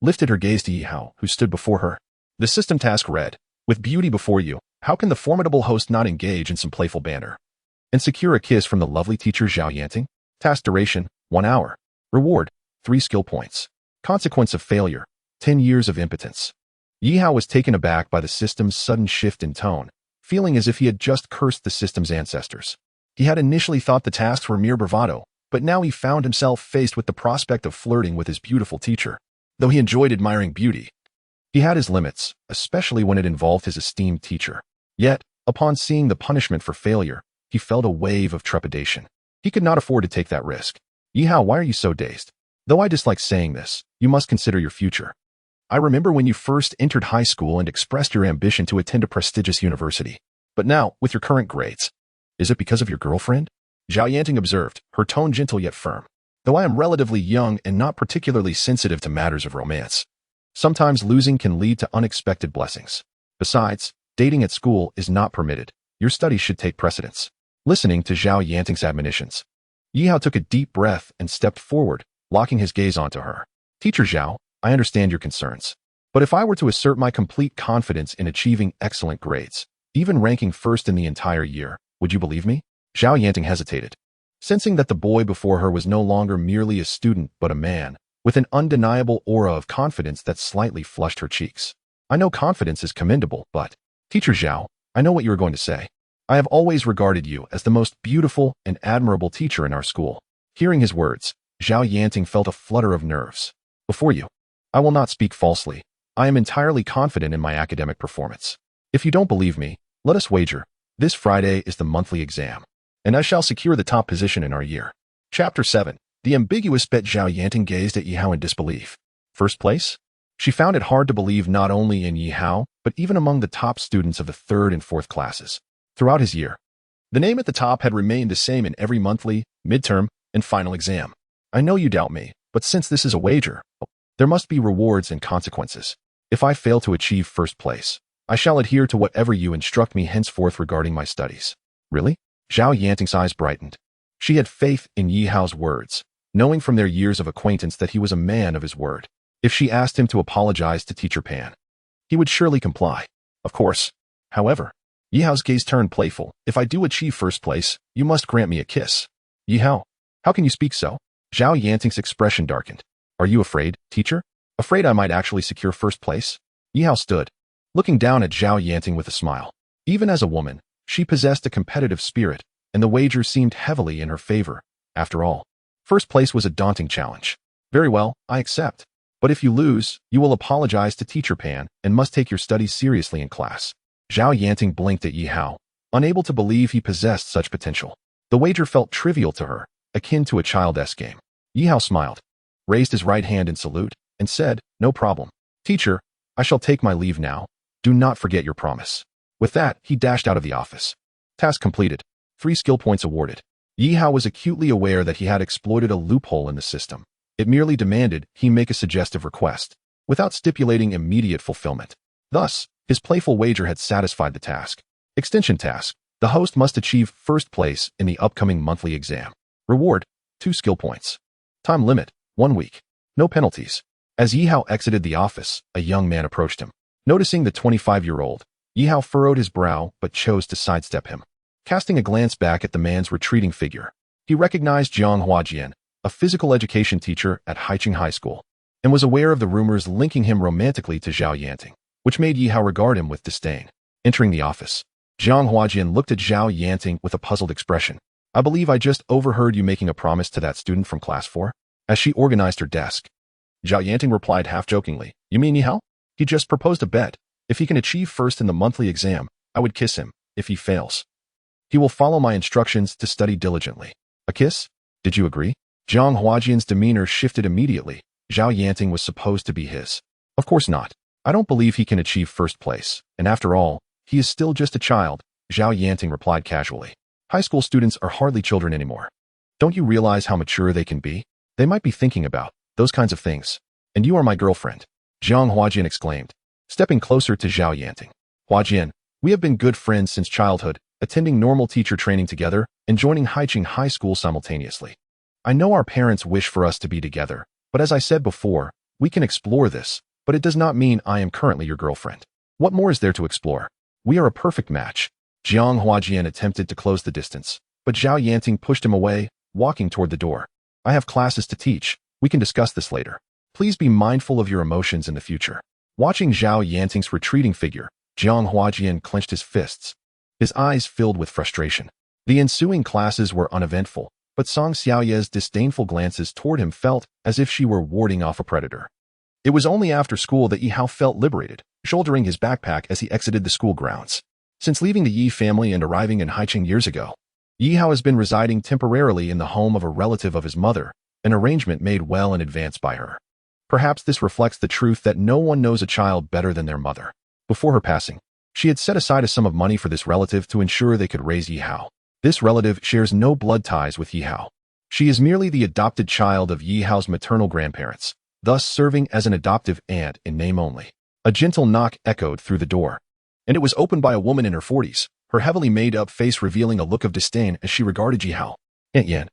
lifted her gaze to Yi Hao, who stood before her. The system task read, with beauty before you, how can the formidable host not engage in some playful banter and secure a kiss from the lovely teacher Zhao Yanting? Task duration, 1 hour. Reward, 3 skill points. Consequence of failure, 10 years of impotence. Yi Hao was taken aback by the system's sudden shift in tone, feeling as if he had just cursed the system's ancestors. He had initially thought the tasks were mere bravado, but now he found himself faced with the prospect of flirting with his beautiful teacher. Though he enjoyed admiring beauty, he had his limits, especially when it involved his esteemed teacher. Yet, upon seeing the punishment for failure, he felt a wave of trepidation. He could not afford to take that risk. Yi Hao, why are you so dazed? Though I dislike saying this, you must consider your future. I remember when you first entered high school and expressed your ambition to attend a prestigious university. But now, with your current grades, is it because of your girlfriend? Zhao Yanting observed, her tone gentle yet firm. Though I am relatively young and not particularly sensitive to matters of romance, sometimes losing can lead to unexpected blessings. Besides, dating at school is not permitted. Your studies should take precedence. Listening to Zhao Yanting's admonitions, Yi Hao took a deep breath and stepped forward, locking his gaze onto her. Teacher Zhao, I understand your concerns. But if I were to assert my complete confidence in achieving excellent grades, even ranking first in the entire year, would you believe me? Zhao Yanting hesitated, sensing that the boy before her was no longer merely a student but a man, with an undeniable aura of confidence that slightly flushed her cheeks. I know confidence is commendable, but, Teacher Zhao, I know what you are going to say. I have always regarded you as the most beautiful and admirable teacher in our school. Hearing his words, Zhao Yanting felt a flutter of nerves. Before you, I will not speak falsely. I am entirely confident in my academic performance. If you don't believe me, let us wager. This Friday is the monthly exam, and I shall secure the top position in our year. Chapter 7. The ambiguous bet. Zhao Yanting gazed at Yihao in disbelief. First place? She found it hard to believe not only in Yihao, but even among the top students of the 3rd and 4th classes. Throughout his year, the name at the top had remained the same in every monthly, midterm, and final exam. I know you doubt me, but since this is a wager, there must be rewards and consequences. If I fail to achieve first place, I shall adhere to whatever you instruct me henceforth regarding my studies. Really? Zhao Yanting's eyes brightened. She had faith in Yihao's words, knowing from their years of acquaintance that he was a man of his word. If she asked him to apologize to Teacher Pan, he would surely comply. Of course. However, Yihao's gaze turned playful. If I do achieve first place, you must grant me a kiss. Yihao, how can you speak so? Zhao Yanting's expression darkened. Are you afraid, teacher? Afraid I might actually secure first place? Yihao stood, looking down at Zhao Yanting with a smile. Even as a woman, she possessed a competitive spirit, and the wager seemed heavily in her favor. After all, first place was a daunting challenge. Very well, I accept. But if you lose, you will apologize to Teacher Pan and must take your studies seriously in class. Zhao Yanting blinked at Yihao, unable to believe he possessed such potential. The wager felt trivial to her, akin to a childish game. Yihao smiled, raised his right hand in salute, and said, no problem. Teacher, I shall take my leave now. Do not forget your promise. With that, he dashed out of the office. Task completed. 3 skill points awarded. Yihao was acutely aware that he had exploited a loophole in the system. It merely demanded he make a suggestive request, without stipulating immediate fulfillment. Thus, his playful wager had satisfied the task. Extension task. The host must achieve first place in the upcoming monthly exam. Reward, 2 skill points. Time limit, 1 week. No penalties. As Yihao exited the office, a young man approached him. Noticing the 25-year-old, Yihao furrowed his brow but chose to sidestep him. Casting a glance back at the man's retreating figure, he recognized Jiang Huajian, a physical education teacher at Haiqing High School, and was aware of the rumors linking him romantically to Zhao Yanting, which made Yihao regard him with disdain. Entering the office, Jiang Huajian looked at Zhao Yanting with a puzzled expression. I believe I just overheard you making a promise to that student from class 4? As she organized her desk, Zhao Yanting replied half-jokingly, you mean Yihao? He just proposed a bet. If he can achieve first in the monthly exam, I would kiss him. If he fails, he will follow my instructions to study diligently. A kiss? Did you agree? Jiang Huajian's demeanor shifted immediately. Zhao Yanting was supposed to be his. Of course not. I don't believe he can achieve first place, and after all, he is still just a child, Zhao Yanting replied casually. High school students are hardly children anymore. Don't you realize how mature they can be? They might be thinking about those kinds of things. And you are my girlfriend, Jiang Huajian exclaimed, stepping closer to Zhao Yanting. Huajian, we have been good friends since childhood, attending normal teacher training together and joining Haiqing High School simultaneously. I know our parents wish for us to be together, but as I said before, we can explore this, but it does not mean I am currently your girlfriend. What more is there to explore? We are a perfect match. Jiang Huajian attempted to close the distance, but Zhao Yanting pushed him away, walking toward the door. I have classes to teach. We can discuss this later. Please be mindful of your emotions in the future. Watching Zhao Yanting's retreating figure, Jiang Huajian clenched his fists, his eyes filled with frustration. The ensuing classes were uneventful, but Song Xiaoye's disdainful glances toward him felt as if she were warding off a predator. It was only after school that Yihao felt liberated, shouldering his backpack as he exited the school grounds. Since leaving the Yi family and arriving in Haiqing years ago, Yihao has been residing temporarily in the home of a relative of his mother, an arrangement made well in advance by her. Perhaps this reflects the truth that no one knows a child better than their mother. Before her passing, she had set aside a sum of money for this relative to ensure they could raise Yihao. This relative shares no blood ties with Yihao. She is merely the adopted child of Yihao's maternal grandparents, thus serving as an adoptive aunt in name only. A gentle knock echoed through the door, and it was opened by a woman in her 40s, her heavily made-up face revealing a look of disdain as she regarded Yihao. Aunt Yan,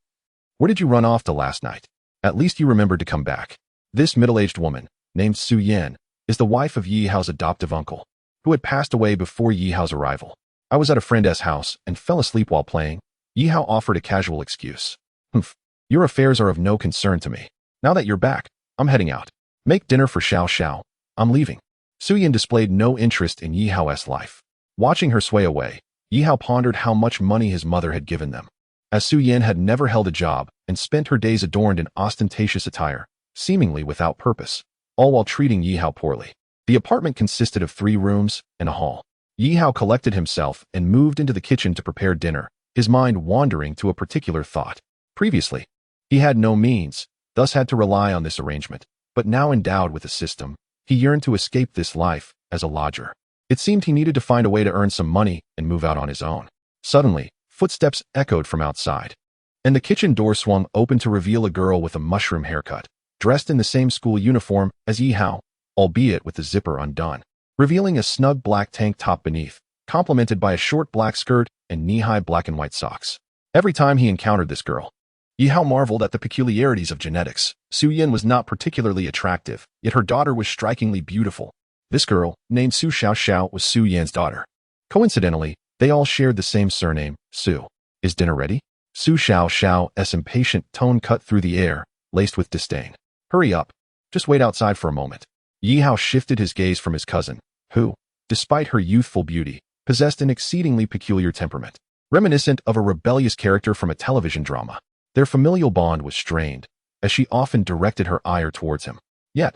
where did you run off to last night? At least you remembered to come back. This middle-aged woman, named Su Yan, is the wife of Yi Hao's adoptive uncle, who had passed away before Yi Hao's arrival. I was at a friend's house and fell asleep while playing. Yi Hao offered a casual excuse. Humph, your affairs are of no concern to me. Now that you're back, I'm heading out. Make dinner for Xiao Xiao. I'm leaving. Su Yan displayed no interest in Yi Hao's life. Watching her sway away, Yi Hao pondered how much money his mother had given them. As Su Yan had never held a job and spent her days adorned in ostentatious attire, seemingly without purpose, all while treating Yi Hao poorly. The apartment consisted of 3 rooms and a hall. Yi Hao collected himself and moved into the kitchen to prepare dinner, his mind wandering to a particular thought. Previously, he had no means, thus had to rely on this arrangement, but now endowed with a system, he yearned to escape this life as a lodger. It seemed he needed to find a way to earn some money and move out on his own. Suddenly, footsteps echoed from outside, and the kitchen door swung open to reveal a girl with a mushroom haircut, dressed in the same school uniform as Yi Hao, albeit with the zipper undone, revealing a snug black tank top beneath, complemented by a short black skirt and knee-high black and white socks. Every time he encountered this girl, Yi Hao marveled at the peculiarities of genetics. Su Yan was not particularly attractive, yet her daughter was strikingly beautiful. This girl, named Su Xiao Xiao, was Su Yan's daughter. Coincidentally, they all shared the same surname, Su. Is dinner ready? Su Xiao Xiao's impatient tone cut through the air, laced with disdain. Hurry up. Just wait outside for a moment. Yi Hao shifted his gaze from his cousin, who, despite her youthful beauty, possessed an exceedingly peculiar temperament, reminiscent of a rebellious character from a television drama. Their familial bond was strained, as she often directed her ire towards him. Yet,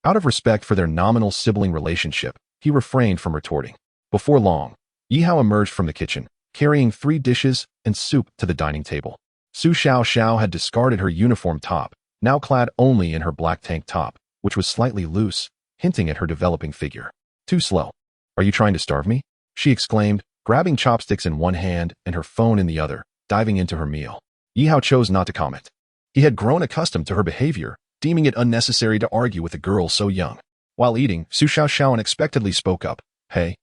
out of respect for their nominal sibling relationship, he refrained from retorting. Before long, Yi Hao emerged from the kitchen, carrying 3 dishes and soup to the dining table. Su Xiao Xiao had discarded her uniform top, now clad only in her black tank top, which was slightly loose, hinting at her developing figure. Too slow. Are you trying to starve me? She exclaimed, grabbing chopsticks in one hand and her phone in the other, diving into her meal. Yi Hao chose not to comment. He had grown accustomed to her behavior, deeming it unnecessary to argue with a girl so young. While eating, Su Xiao Xiao unexpectedly spoke up. Hey,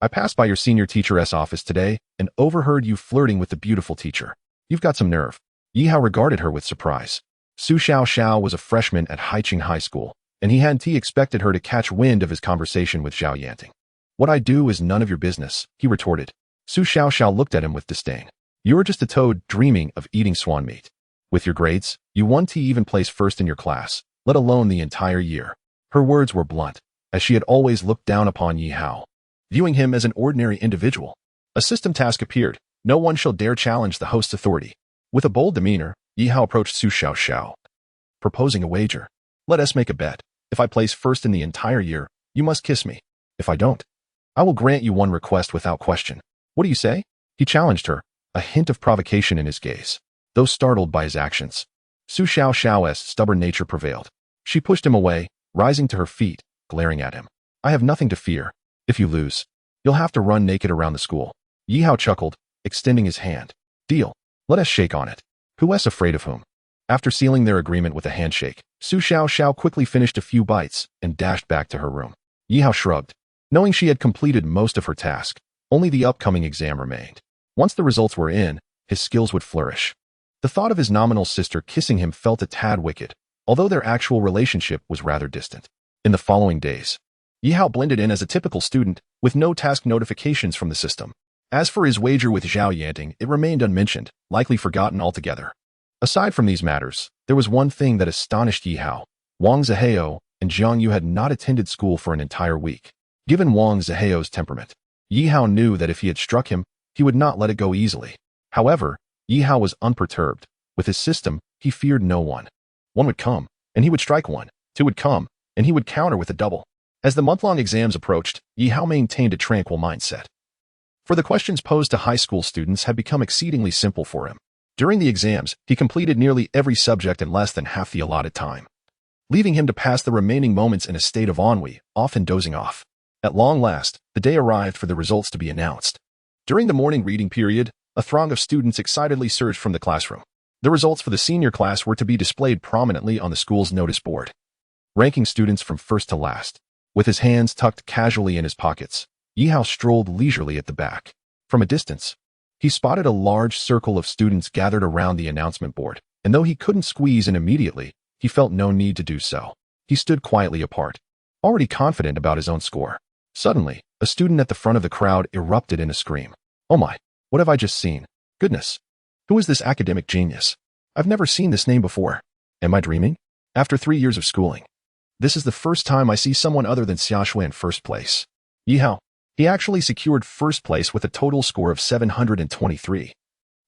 I passed by your senior teacher's office today and overheard you flirting with the beautiful teacher. You've got some nerve. Yi Hao regarded her with surprise. Su Xiao Xiao was a freshman at Haiqing High School, and he hadn't expected her to catch wind of his conversation with Zhao Yanting. What I do is none of your business, he retorted. Su Xiao Xiao looked at him with disdain. You're just a toad dreaming of eating swan meat. With your grades, you won't even place first in your class, let alone the entire year. Her words were blunt, as she had always looked down upon Yi Hao, viewing him as an ordinary individual. A system task appeared. No one shall dare challenge the host's authority. With a bold demeanor, Yi Hao approached Su Xiao Xiao, proposing a wager. Let us make a bet. If I place first in the entire year, you must kiss me. If I don't, I will grant you one request without question. What do you say? He challenged her, a hint of provocation in his gaze. Though startled by his actions, Su Xiao Xiao's stubborn nature prevailed. She pushed him away, rising to her feet, glaring at him. I have nothing to fear. If you lose, you'll have to run naked around the school. Yi Hao chuckled, extending his hand. Deal. Let us shake on it. Who's afraid of whom? After sealing their agreement with a handshake, Su Xiao Xiao quickly finished a few bites and dashed back to her room. Yi Hao shrugged. Knowing she had completed most of her task, only the upcoming exam remained. Once the results were in, his skills would flourish. The thought of his nominal sister kissing him felt a tad wicked, although their actual relationship was rather distant. In the following days, Yi Hao blended in as a typical student, with no task notifications from the system. As for his wager with Zhao Yanting, it remained unmentioned, likely forgotten altogether. Aside from these matters, there was one thing that astonished Yi Hao. Wang Zihao and Zhang Yu had not attended school for an entire week. Given Wang Zihao's temperament, Yi Hao knew that if he had struck him, he would not let it go easily. However, Yi Hao was unperturbed. With his system, he feared no one. One would come, and he would strike one. Two would come, and he would counter with a double. As the month-long exams approached, Yi Hao maintained a tranquil mindset. For the questions posed to high school students had become exceedingly simple for him. During the exams, he completed nearly every subject in less than half the allotted time, leaving him to pass the remaining moments in a state of ennui, often dozing off. At long last, the day arrived for the results to be announced. During the morning reading period, a throng of students excitedly surged from the classroom. The results for the senior class were to be displayed prominently on the school's notice board, ranking students from first to last. With his hands tucked casually in his pockets, Yi Hao strolled leisurely at the back. From a distance, he spotted a large circle of students gathered around the announcement board, and though he couldn't squeeze in immediately, he felt no need to do so. He stood quietly apart, already confident about his own score. Suddenly, a student at the front of the crowd erupted in a scream. "Oh my, what have I just seen? Goodness! Who is this academic genius? I've never seen this name before. Am I dreaming? After 3 years of schooling, this is the first time I see someone other than Xiaoshui in first place." Yi Hao. He actually secured first place with a total score of 723,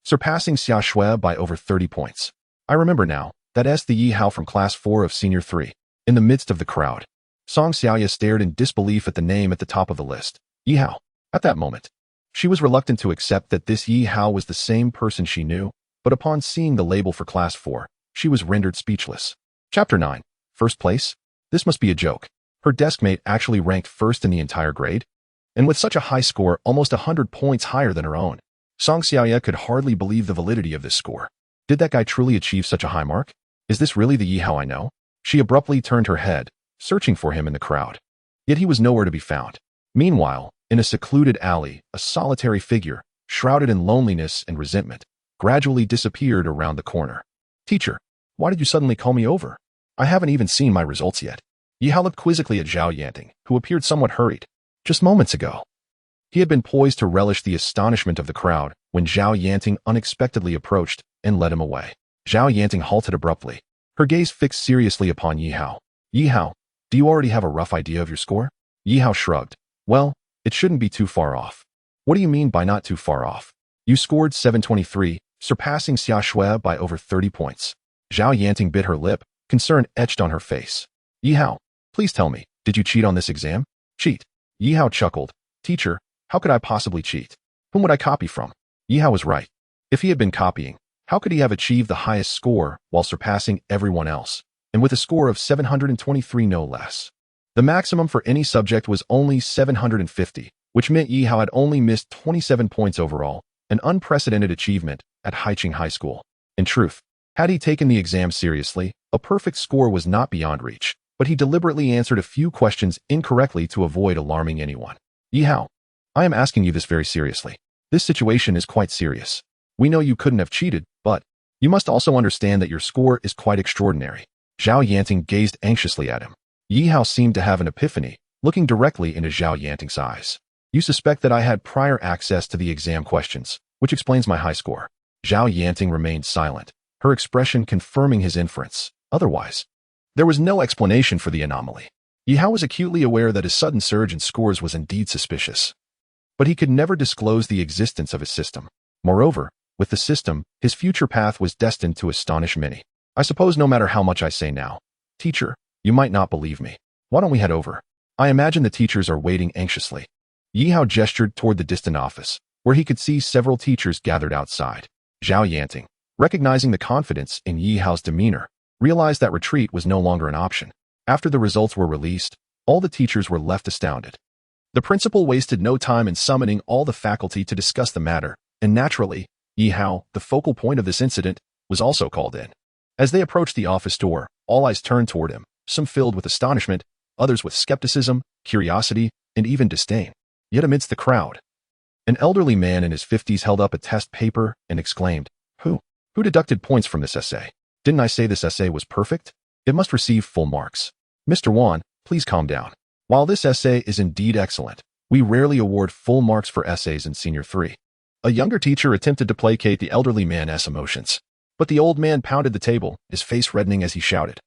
surpassing Xiaoshui by over 30 points. I remember now, that's the Yi Hao from class 4 of senior 3. In the midst of the crowd, Song Xiaoya stared in disbelief at the name at the top of the list. Yi Hao. At that moment, she was reluctant to accept that this Yi Hao was the same person she knew, but upon seeing the label for class 4, she was rendered speechless. Chapter 9. First place? This must be a joke. Her deskmate actually ranked first in the entire grade? And with such a high score, almost 100 points higher than her own, Song Xiaoya could hardly believe the validity of this score. Did that guy truly achieve such a high mark? Is this really the Yi Hao I know? She abruptly turned her head, searching for him in the crowd. Yet he was nowhere to be found. Meanwhile, in a secluded alley, a solitary figure, shrouded in loneliness and resentment, gradually disappeared around the corner. "Teacher, why did you suddenly call me over? I haven't even seen my results yet." Yi Hao looked quizzically at Zhao Yanting, who appeared somewhat hurried. Just moments ago, he had been poised to relish the astonishment of the crowd when Zhao Yanting unexpectedly approached and led him away. Zhao Yanting halted abruptly, her gaze fixed seriously upon Yi Hao. "Yi Hao, do you already have a rough idea of your score?" Yi Hao shrugged. "Well, it shouldn't be too far off." "What do you mean by not too far off?" "You scored 723, surpassing Xiaoshui by over 30 points. Zhao Yanting bit her lip, concern etched on her face. "Yi Hao, please tell me, did you cheat on this exam?" "Cheat?" Yi Hao chuckled. "Teacher, how could I possibly cheat? Whom would I copy from?" Yi Hao was right. If he had been copying, how could he have achieved the highest score while surpassing everyone else, and with a score of 723 no less? The maximum for any subject was only 750, which meant Yi Hao had only missed 27 points overall, an unprecedented achievement at Haiqing High School. In truth, had he taken the exam seriously, a perfect score was not beyond reach, but he deliberately answered a few questions incorrectly to avoid alarming anyone. "Yi Hao, I am asking you this very seriously. This situation is quite serious. We know you couldn't have cheated, but you must also understand that your score is quite extraordinary." Zhao Yanting gazed anxiously at him. Yi Hao seemed to have an epiphany, looking directly into Zhao Yanting's eyes. "You suspect that I had prior access to the exam questions, which explains my high score." Zhao Yanting remained silent, her expression confirming his inference. Otherwise, there was no explanation for the anomaly. Yi Hao was acutely aware that his sudden surge in scores was indeed suspicious, but he could never disclose the existence of his system. Moreover, with the system, his future path was destined to astonish many. "I suppose no matter how much I say now, teacher, you might not believe me. Why don't we head over? I imagine the teachers are waiting anxiously." Yi Hao gestured toward the distant office, where he could see several teachers gathered outside. Zhao Yanting, recognizing the confidence in Yi Hao's demeanor, realized that retreat was no longer an option. After the results were released, all the teachers were left astounded. The principal wasted no time in summoning all the faculty to discuss the matter, and naturally, Yi Hao, the focal point of this incident, was also called in. As they approached the office door, all eyes turned toward him, some filled with astonishment, others with skepticism, curiosity, and even disdain. Yet amidst the crowd, an elderly man in his 50s held up a test paper and exclaimed, Who deducted points from this essay? Didn't I say this essay was perfect? It must receive full marks. Mr. Wan, please calm down. While this essay is indeed excellent, we rarely award full marks for essays in Senior 3. A younger teacher attempted to placate the elderly man's emotions, but the old man pounded the table, his face reddening as he shouted,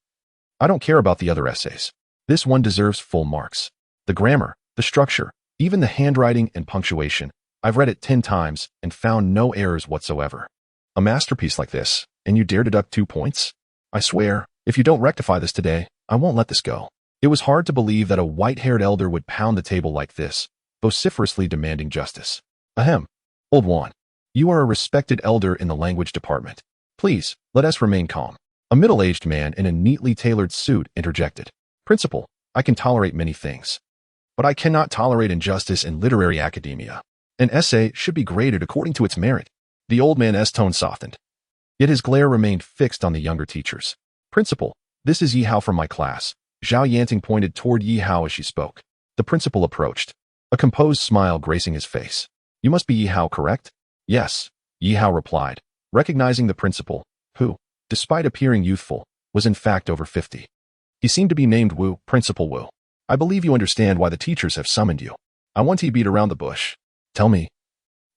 "I don't care about the other essays. This one deserves full marks. The grammar, the structure, even the handwriting and punctuation, I've read it 10 times and found no errors whatsoever. A masterpiece like this, and you dare deduct 2 points? I swear, if you don't rectify this today, I won't let this go." It was hard to believe that a white-haired elder would pound the table like this, vociferously demanding justice. "Ahem. Old Wan, you are a respected elder in the language department. Please, let us remain calm." A middle-aged man in a neatly tailored suit interjected. "Principal, I can tolerate many things, but I cannot tolerate injustice in literary academia. An essay should be graded according to its merit." The old man's tone softened, yet his glare remained fixed on the younger teachers. "Principal, this is Yi Hao from my class." Zhao Yanting pointed toward Yi Hao as she spoke. The principal approached, a composed smile gracing his face. "You must be Yi Hao, correct?" "Yes," Yi Hao replied, recognizing the principal, who, despite appearing youthful, was in fact over 50. He seemed to be named Wu, Principal Wu. I believe you understand why the teachers have summoned you. I want to beat around the bush. Tell me,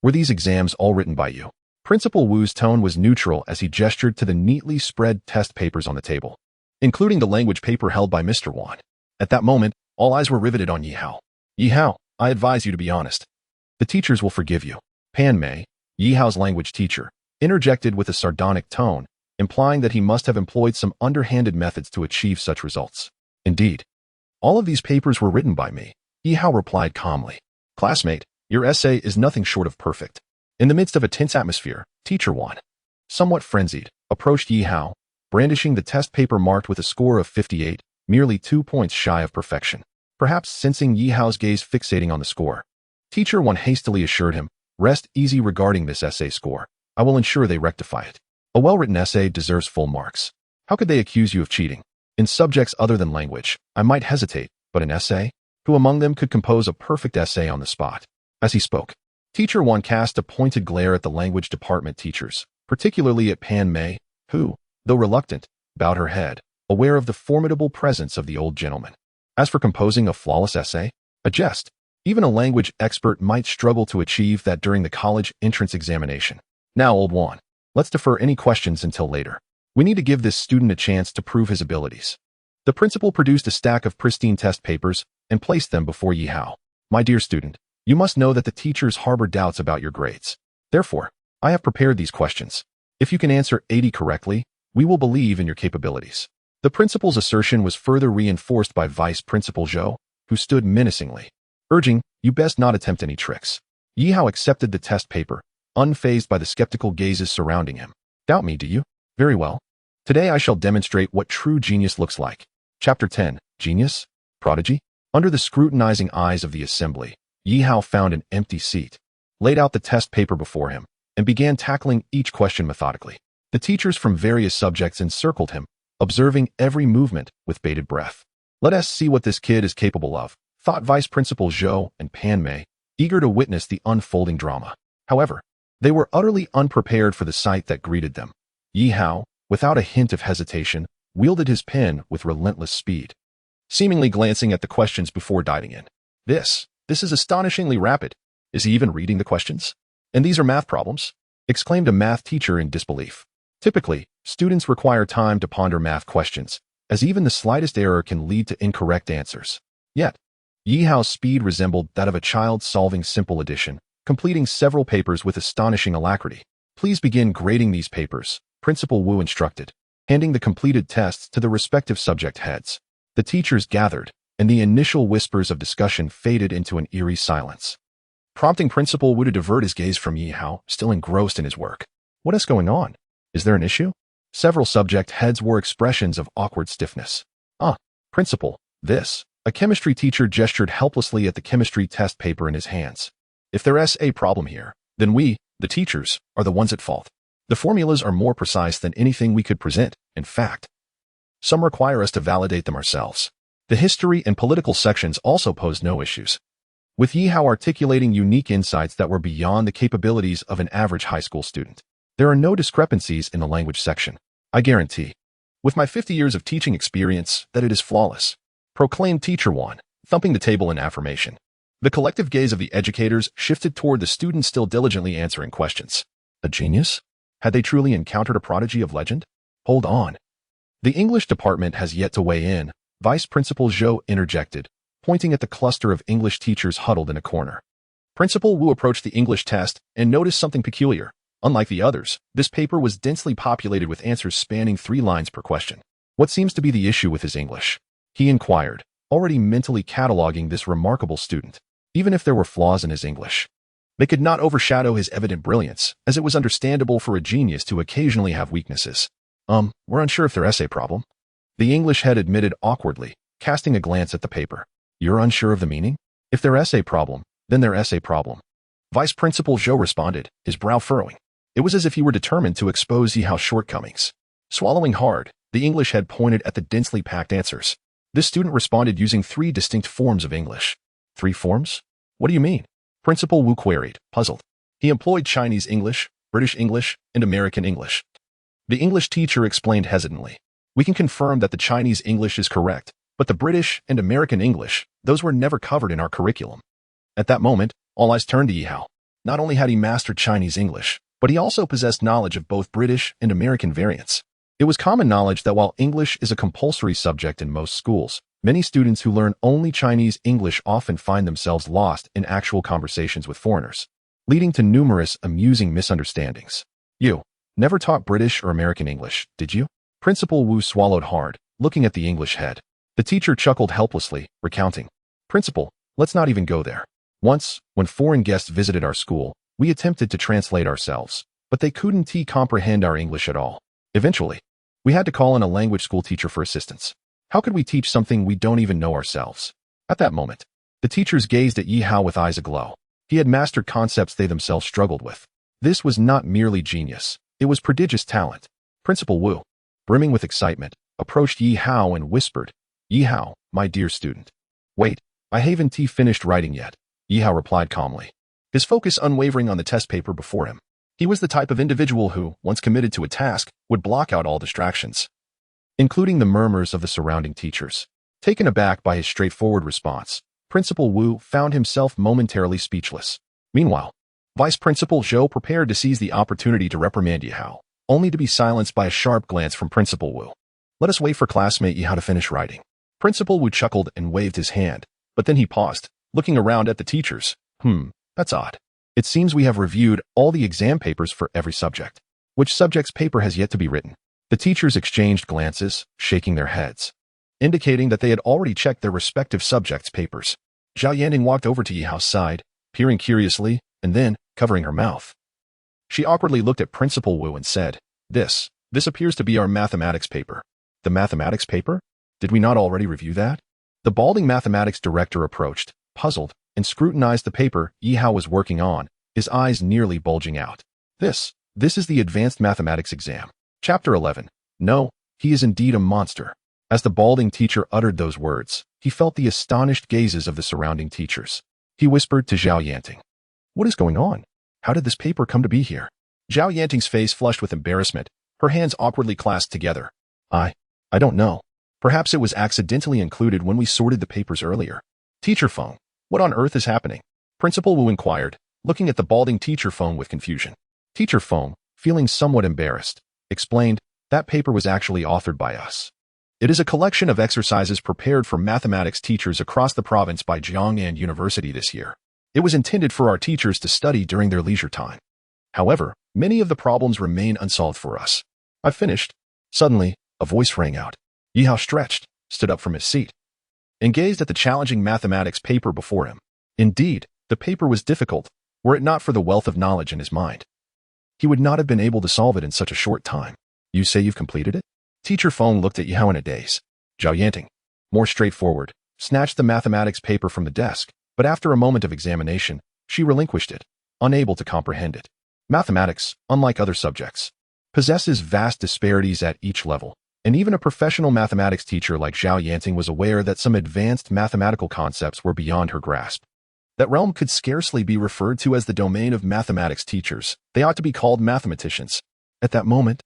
were these exams all written by you? Principal Wu's tone was neutral as he gestured to the neatly spread test papers on the table, including the language paper held by Mr. Wan. At that moment, all eyes were riveted on Yi Hao. Yi Hao, I advise you to be honest. The teachers will forgive you. Pan Mei, Yi Hao's language teacher, interjected with a sardonic tone, implying that he must have employed some underhanded methods to achieve such results. Indeed, all of these papers were written by me, Yi Hao replied calmly. Classmate, your essay is nothing short of perfect. In the midst of a tense atmosphere, Teacher Wan, somewhat frenzied, approached Yi Hao, brandishing the test paper marked with a score of 58, merely 2 points shy of perfection. Perhaps sensing Yi Hao's gaze fixating on the score, Teacher Wan hastily assured him, rest easy regarding this essay score. I will ensure they rectify it. A well-written essay deserves full marks. How could they accuse you of cheating? In subjects other than language, I might hesitate, but an essay? Who among them could compose a perfect essay on the spot? As he spoke, Teacher Wan cast a pointed glare at the language department teachers, particularly at Pan Mei, who, though reluctant, bowed her head, aware of the formidable presence of the old gentleman. As for composing a flawless essay, a jest, even a language expert might struggle to achieve that during the college entrance examination. Now, old Wan, let's defer any questions until later. We need to give this student a chance to prove his abilities. The principal produced a stack of pristine test papers and placed them before Yi Hao. My dear student, you must know that the teachers harbor doubts about your grades. Therefore, I have prepared these questions. If you can answer 80 correctly, we will believe in your capabilities. The principal's assertion was further reinforced by Vice Principal Zhou, who stood menacingly, urging, you best not attempt any tricks. Yi Hao accepted the test paper, unfazed by the skeptical gazes surrounding him. Doubt me, do you? Very well. Today I shall demonstrate what true genius looks like. Chapter 10, Genius? Prodigy? Under the scrutinizing eyes of the assembly, Yi Hao found an empty seat, laid out the test paper before him, and began tackling each question methodically. The teachers from various subjects encircled him, observing every movement with bated breath. Let us see what this kid is capable of, thought Vice Principal Zhou and Pan Mei, eager to witness the unfolding drama. However, they were utterly unprepared for the sight that greeted them. Yi Hao, without a hint of hesitation, wielded his pen with relentless speed, seemingly glancing at the questions before diving in. This is astonishingly rapid. Is he even reading the questions? And these are math problems? Exclaimed a math teacher in disbelief. Typically, students require time to ponder math questions, as even the slightest error can lead to incorrect answers. Yet, Yi Hao's speed resembled that of a child solving simple addition, completing several papers with astonishing alacrity. Please begin grading these papers, Principal Wu instructed, handing the completed tests to the respective subject heads. The teachers gathered, and the initial whispers of discussion faded into an eerie silence, prompting Principal Wu to divert his gaze from Yi Hao, still engrossed in his work. What is going on? Is there an issue? Several subject heads wore expressions of awkward stiffness. Principal, this. A chemistry teacher gestured helplessly at the chemistry test paper in his hands. If there's a problem here, then we, the teachers, are the ones at fault. The formulas are more precise than anything we could present. In fact, some require us to validate them ourselves. The history and political sections also pose no issues, with Yi Hao articulating unique insights that were beyond the capabilities of an average high school student. There are no discrepancies in the language section. I guarantee, with my 50 years of teaching experience, that it is flawless, proclaimed Teacher Wan, thumping the table in affirmation. The collective gaze of the educators shifted toward the students still diligently answering questions. A genius? Had they truly encountered a prodigy of legend? Hold on. The English department has yet to weigh in, Vice Principal Zhou interjected, pointing at the cluster of English teachers huddled in a corner. Principal Wu approached the English test and noticed something peculiar. Unlike the others, this paper was densely populated with answers spanning 3 lines per question. What seems to be the issue with his English? He inquired, already mentally cataloging this remarkable student. Even if there were flaws in his English, they could not overshadow his evident brilliance, as it was understandable for a genius to occasionally have weaknesses. We're unsure if their essay problem. The English head admitted awkwardly, casting a glance at the paper. You're unsure of the meaning? If their essay problem, then their essay problem. Vice Principal Zhou responded, his brow furrowing. It was as if he were determined to expose Yi Hao's shortcomings. Swallowing hard, the English head pointed at the densely packed answers. This student responded using 3 distinct forms of English. 3 forms? What do you mean? Principal Wu queried, puzzled. He employed Chinese English, British English, and American English. The English teacher explained hesitantly. We can confirm that the Chinese English is correct, but the British and American English, those were never covered in our curriculum. At that moment, all eyes turned to Yi Hao. Not only had he mastered Chinese English, but he also possessed knowledge of both British and American variants. It was common knowledge that while English is a compulsory subject in most schools, many students who learn only Chinese English often find themselves lost in actual conversations with foreigners, leading to numerous amusing misunderstandings. You never taught British or American English, did you? Principal Wu swallowed hard, looking at the English head. The teacher chuckled helplessly, recounting. Principal, let's not even go there. Once, when foreign guests visited our school, we attempted to translate ourselves, but they couldn't comprehend our English at all. Eventually, we had to call in a language school teacher for assistance. How could we teach something we don't even know ourselves? At that moment, the teachers gazed at Yi Hao with eyes aglow. He had mastered concepts they themselves struggled with. This was not merely genius. It was prodigious talent. Principal Wu, brimming with excitement, approached Yi Hao and whispered, Yi Hao, my dear student. Wait, I haven't finished writing yet. Yi Hao replied calmly, his focus unwavering on the test paper before him. He was the type of individual who, once committed to a task, would block out all distractions, including the murmurs of the surrounding teachers. Taken aback by his straightforward response, Principal Wu found himself momentarily speechless. Meanwhile, Vice Principal Zhou prepared to seize the opportunity to reprimand Yi Hao, only to be silenced by a sharp glance from Principal Wu. Let us wait for classmate Yi Hao to finish writing. Principal Wu chuckled and waved his hand, but then he paused, looking around at the teachers. That's odd. It seems we have reviewed all the exam papers for every subject. Which subject's paper has yet to be written? The teachers exchanged glances, shaking their heads, indicating that they had already checked their respective subjects' papers. Zhao Yanting walked over to Yi Hao's side, peering curiously, and then covering her mouth. She awkwardly looked at Principal Wu and said, This appears to be our mathematics paper. The mathematics paper? Did we not already review that? The balding mathematics director approached, puzzled, and scrutinized the paper Yi Hao was working on, his eyes nearly bulging out. This is the Advanced Mathematics exam. Chapter 11. No, he is indeed a monster. As the balding teacher uttered those words, he felt the astonished gazes of the surrounding teachers. He whispered to Zhao Yanting. What is going on? How did this paper come to be here? Zhao Yanting's face flushed with embarrassment, her hands awkwardly clasped together. I don't know. Perhaps it was accidentally included when we sorted the papers earlier. Teacher phone. What on earth is happening? Principal Wu inquired, looking at the balding teacher phone with confusion. Teacher phone, feeling somewhat embarrassed, explained, that paper was actually authored by us. It is a collection of exercises prepared for mathematics teachers across the province by Jiangnan University this year. It was intended for our teachers to study during their leisure time. However, many of the problems remain unsolved for us. I've finished. Suddenly, a voice rang out. Yi Hao stretched, stood up from his seat, and gazed at the challenging mathematics paper before him. Indeed, the paper was difficult, were it not for the wealth of knowledge in his mind. He would not have been able to solve it in such a short time. You say you've completed it? Teacher Feng looked at Yi Hao in a daze. Zhao Yanting, more straightforward, snatched the mathematics paper from the desk, but after a moment of examination, she relinquished it, unable to comprehend it. Mathematics, unlike other subjects, possesses vast disparities at each level, and even a professional mathematics teacher like Zhao Yanting was aware that some advanced mathematical concepts were beyond her grasp. That realm could scarcely be referred to as the domain of mathematics teachers. They ought to be called mathematicians. At that moment,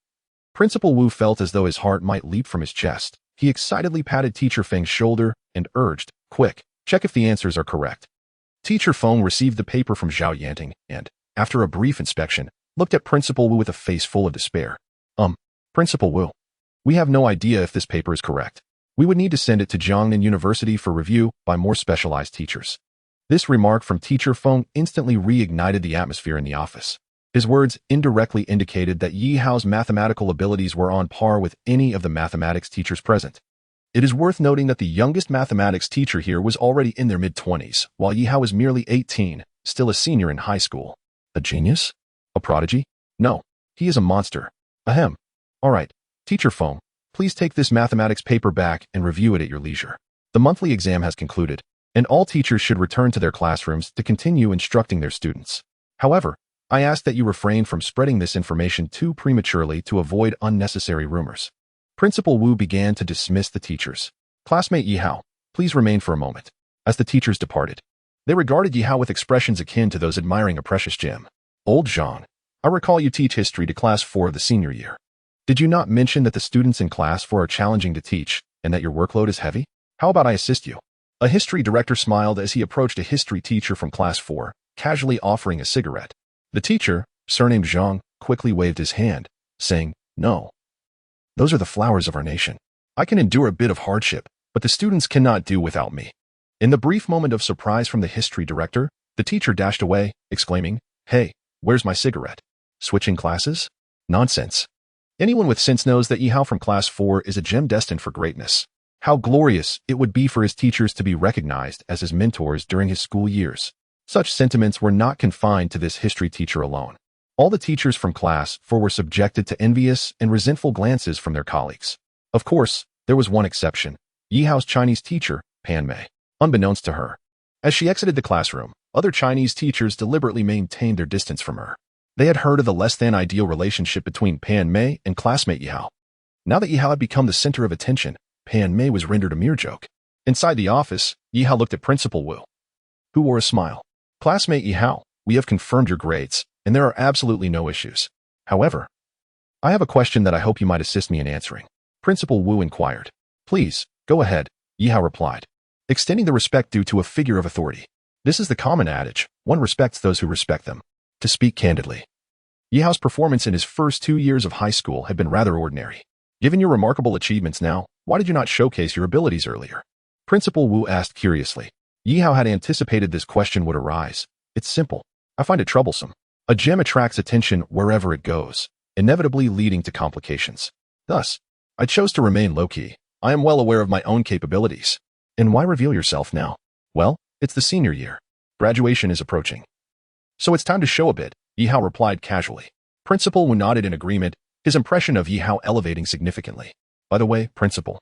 Principal Wu felt as though his heart might leap from his chest. He excitedly patted Teacher Feng's shoulder and urged, Quick, check if the answers are correct. Teacher Feng received the paper from Zhao Yanting and, after a brief inspection, looked at Principal Wu with a face full of despair. Principal Wu, we have no idea if this paper is correct. We would need to send it to Jiangnan University for review by more specialized teachers. This remark from Teacher Feng instantly reignited the atmosphere in the office. His words indirectly indicated that Yi Hao's mathematical abilities were on par with any of the mathematics teachers present. It is worth noting that the youngest mathematics teacher here was already in their mid-20s, while Yi Hao was merely 18, still a senior in high school. A genius? A prodigy? No, he is a monster. Ahem. All right, Teacher Feng, please take this mathematics paper back and review it at your leisure. The monthly exam has concluded, and all teachers should return to their classrooms to continue instructing their students. However, I ask that you refrain from spreading this information too prematurely to avoid unnecessary rumors. Principal Wu began to dismiss the teachers. Classmate Yi Hao, please remain for a moment. As the teachers departed, they regarded Yi Hao with expressions akin to those admiring a precious gem. Old Zhang, I recall you teach history to class 4 of the senior year. Did you not mention that the students in class 4 are challenging to teach and that your workload is heavy? How about I assist you? A history director smiled as he approached a history teacher from class 4, casually offering a cigarette. The teacher, surnamed Zhang, quickly waved his hand, saying, "No. Those are the flowers of our nation. I can endure a bit of hardship, but the students cannot do without me." In the brief moment of surprise from the history director, the teacher dashed away, exclaiming, "Hey, where's my cigarette? Switching classes? Nonsense. Anyone with sense knows that Yihao from class 4 is a gem destined for greatness. How glorious it would be for his teachers to be recognized as his mentors during his school years." Such sentiments were not confined to this history teacher alone. All the teachers from class 4 were subjected to envious and resentful glances from their colleagues. Of course, there was one exception, Yihao's Chinese teacher, Pan Mei. Unbeknownst to her, as she exited the classroom, other Chinese teachers deliberately maintained their distance from her. They had heard of the less-than-ideal relationship between Pan Mei and classmate Yihao. Now that Yihao had become the center of attention, Pan Mei was rendered a mere joke. Inside the office, Yihao looked at Principal Wu, who wore a smile. "Classmate Yihao, we have confirmed your grades, and there are absolutely no issues. However, I have a question that I hope you might assist me in answering." Principal Wu inquired. "Please, go ahead," Yihao replied, extending the respect due to a figure of authority. This is the common adage, one respects those who respect them. To speak candidly, Yihao's performance in his first 2 years of high school had been rather ordinary. Given your remarkable achievements now, why did you not showcase your abilities earlier? Principal Wu asked curiously. Yihao had anticipated this question would arise. It's simple. I find it troublesome. A gem attracts attention wherever it goes, inevitably leading to complications. Thus, I chose to remain low-key. I am well aware of my own capabilities. And why reveal yourself now? Well, it's the senior year. Graduation is approaching. So it's time to show a bit, Yihao replied casually. Principal Wu nodded in agreement, his impression of Yihao elevating significantly. By the way, Principal,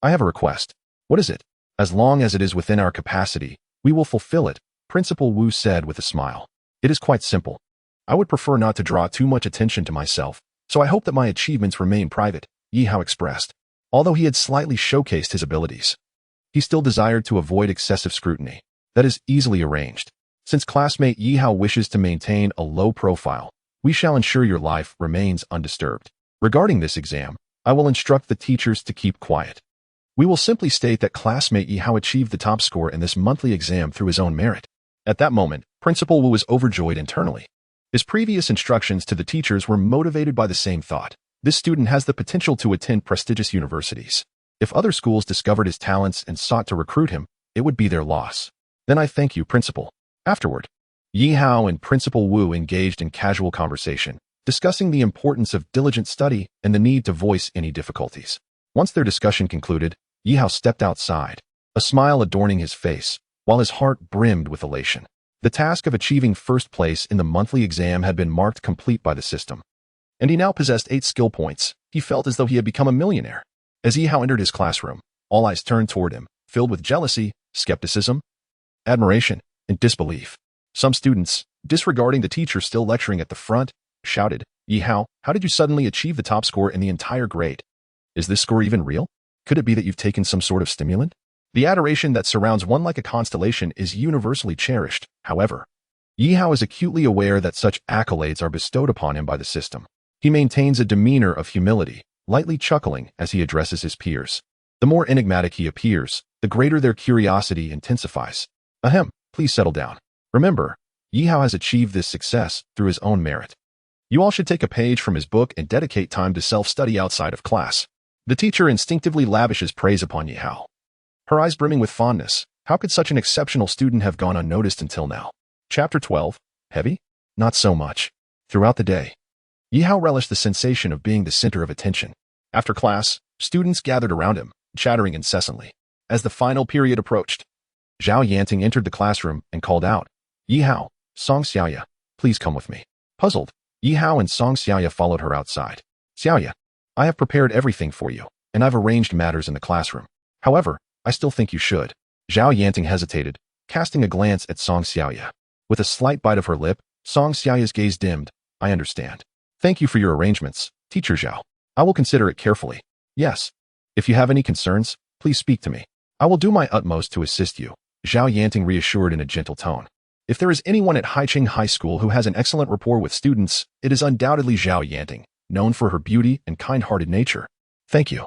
I have a request. What is it? As long as it is within our capacity, we will fulfill it, Principal Wu said with a smile. It is quite simple. I would prefer not to draw too much attention to myself, so I hope that my achievements remain private, Yihao expressed. Although he had slightly showcased his abilities, he still desired to avoid excessive scrutiny. That is easily arranged. Since classmate Yihao wishes to maintain a low profile, we shall ensure your life remains undisturbed. Regarding this exam, I will instruct the teachers to keep quiet. We will simply state that classmate Yihao achieved the top score in this monthly exam through his own merit. At that moment, Principal Wu was overjoyed internally. His previous instructions to the teachers were motivated by the same thought. This student has the potential to attend prestigious universities. If other schools discovered his talents and sought to recruit him, it would be their loss. Then I thank you, Principal. Afterward, Yihao and Principal Wu engaged in casual conversation, discussing the importance of diligent study and the need to voice any difficulties. Once their discussion concluded, Yihao stepped outside, a smile adorning his face, while his heart brimmed with elation. The task of achieving first place in the monthly exam had been marked complete by the system, and he now possessed 8 skill points. He felt as though he had become a millionaire. As Yihao entered his classroom, all eyes turned toward him, filled with jealousy, skepticism, admiration, and disbelief. Some students, disregarding the teacher still lecturing at the front, shouted, "Yihao, how did you suddenly achieve the top score in the entire grade? Is this score even real? Could it be that you've taken some sort of stimulant?" The adoration that surrounds one like a constellation is universally cherished. However, Yihao is acutely aware that such accolades are bestowed upon him by the system. He maintains a demeanor of humility, lightly chuckling as he addresses his peers. The more enigmatic he appears, the greater their curiosity intensifies. Ahem, please settle down. Remember, Yihao has achieved this success through his own merit. You all should take a page from his book and dedicate time to self-study outside of class. The teacher instinctively lavishes praise upon Yihao, her eyes brimming with fondness. How could such an exceptional student have gone unnoticed until now? Chapter 12. Heavy? Not so much. Throughout the day, Yihao relished the sensation of being the center of attention. After class, students gathered around him, chattering incessantly. As the final period approached, Zhao Yanting entered the classroom and called out, "Yihao, Song Xiaoya, please come with me." Puzzled, Yihao and Song Xiaoya followed her outside. "Xiaoya, I have prepared everything for you, and I've arranged matters in the classroom. However, I still think you should." Zhao Yanting hesitated, casting a glance at Song Xiaoya. With a slight bite of her lip, Song Xiaoya's gaze dimmed. "I understand. Thank you for your arrangements, Teacher Zhao. I will consider it carefully. Yes. If you have any concerns, please speak to me. I will do my utmost to assist you," Zhao Yanting reassured in a gentle tone. If there is anyone at Haicheng High School who has an excellent rapport with students, it is undoubtedly Zhao Yanting. known for her beauty and kind-hearted nature. Thank you,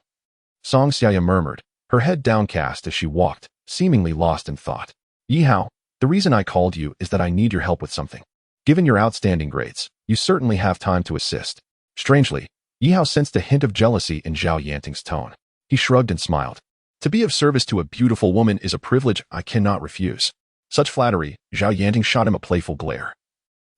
Song Xiaya murmured, her head downcast as she walked, seemingly lost in thought. Yi Hao, the reason I called you is that I need your help with something. Given your outstanding grades, you certainly have time to assist. Strangely, Yi Hao sensed a hint of jealousy in Zhao Yanting's tone. He shrugged and smiled. To be of service to a beautiful woman is a privilege I cannot refuse. Such flattery, Zhao Yanting shot him a playful glare.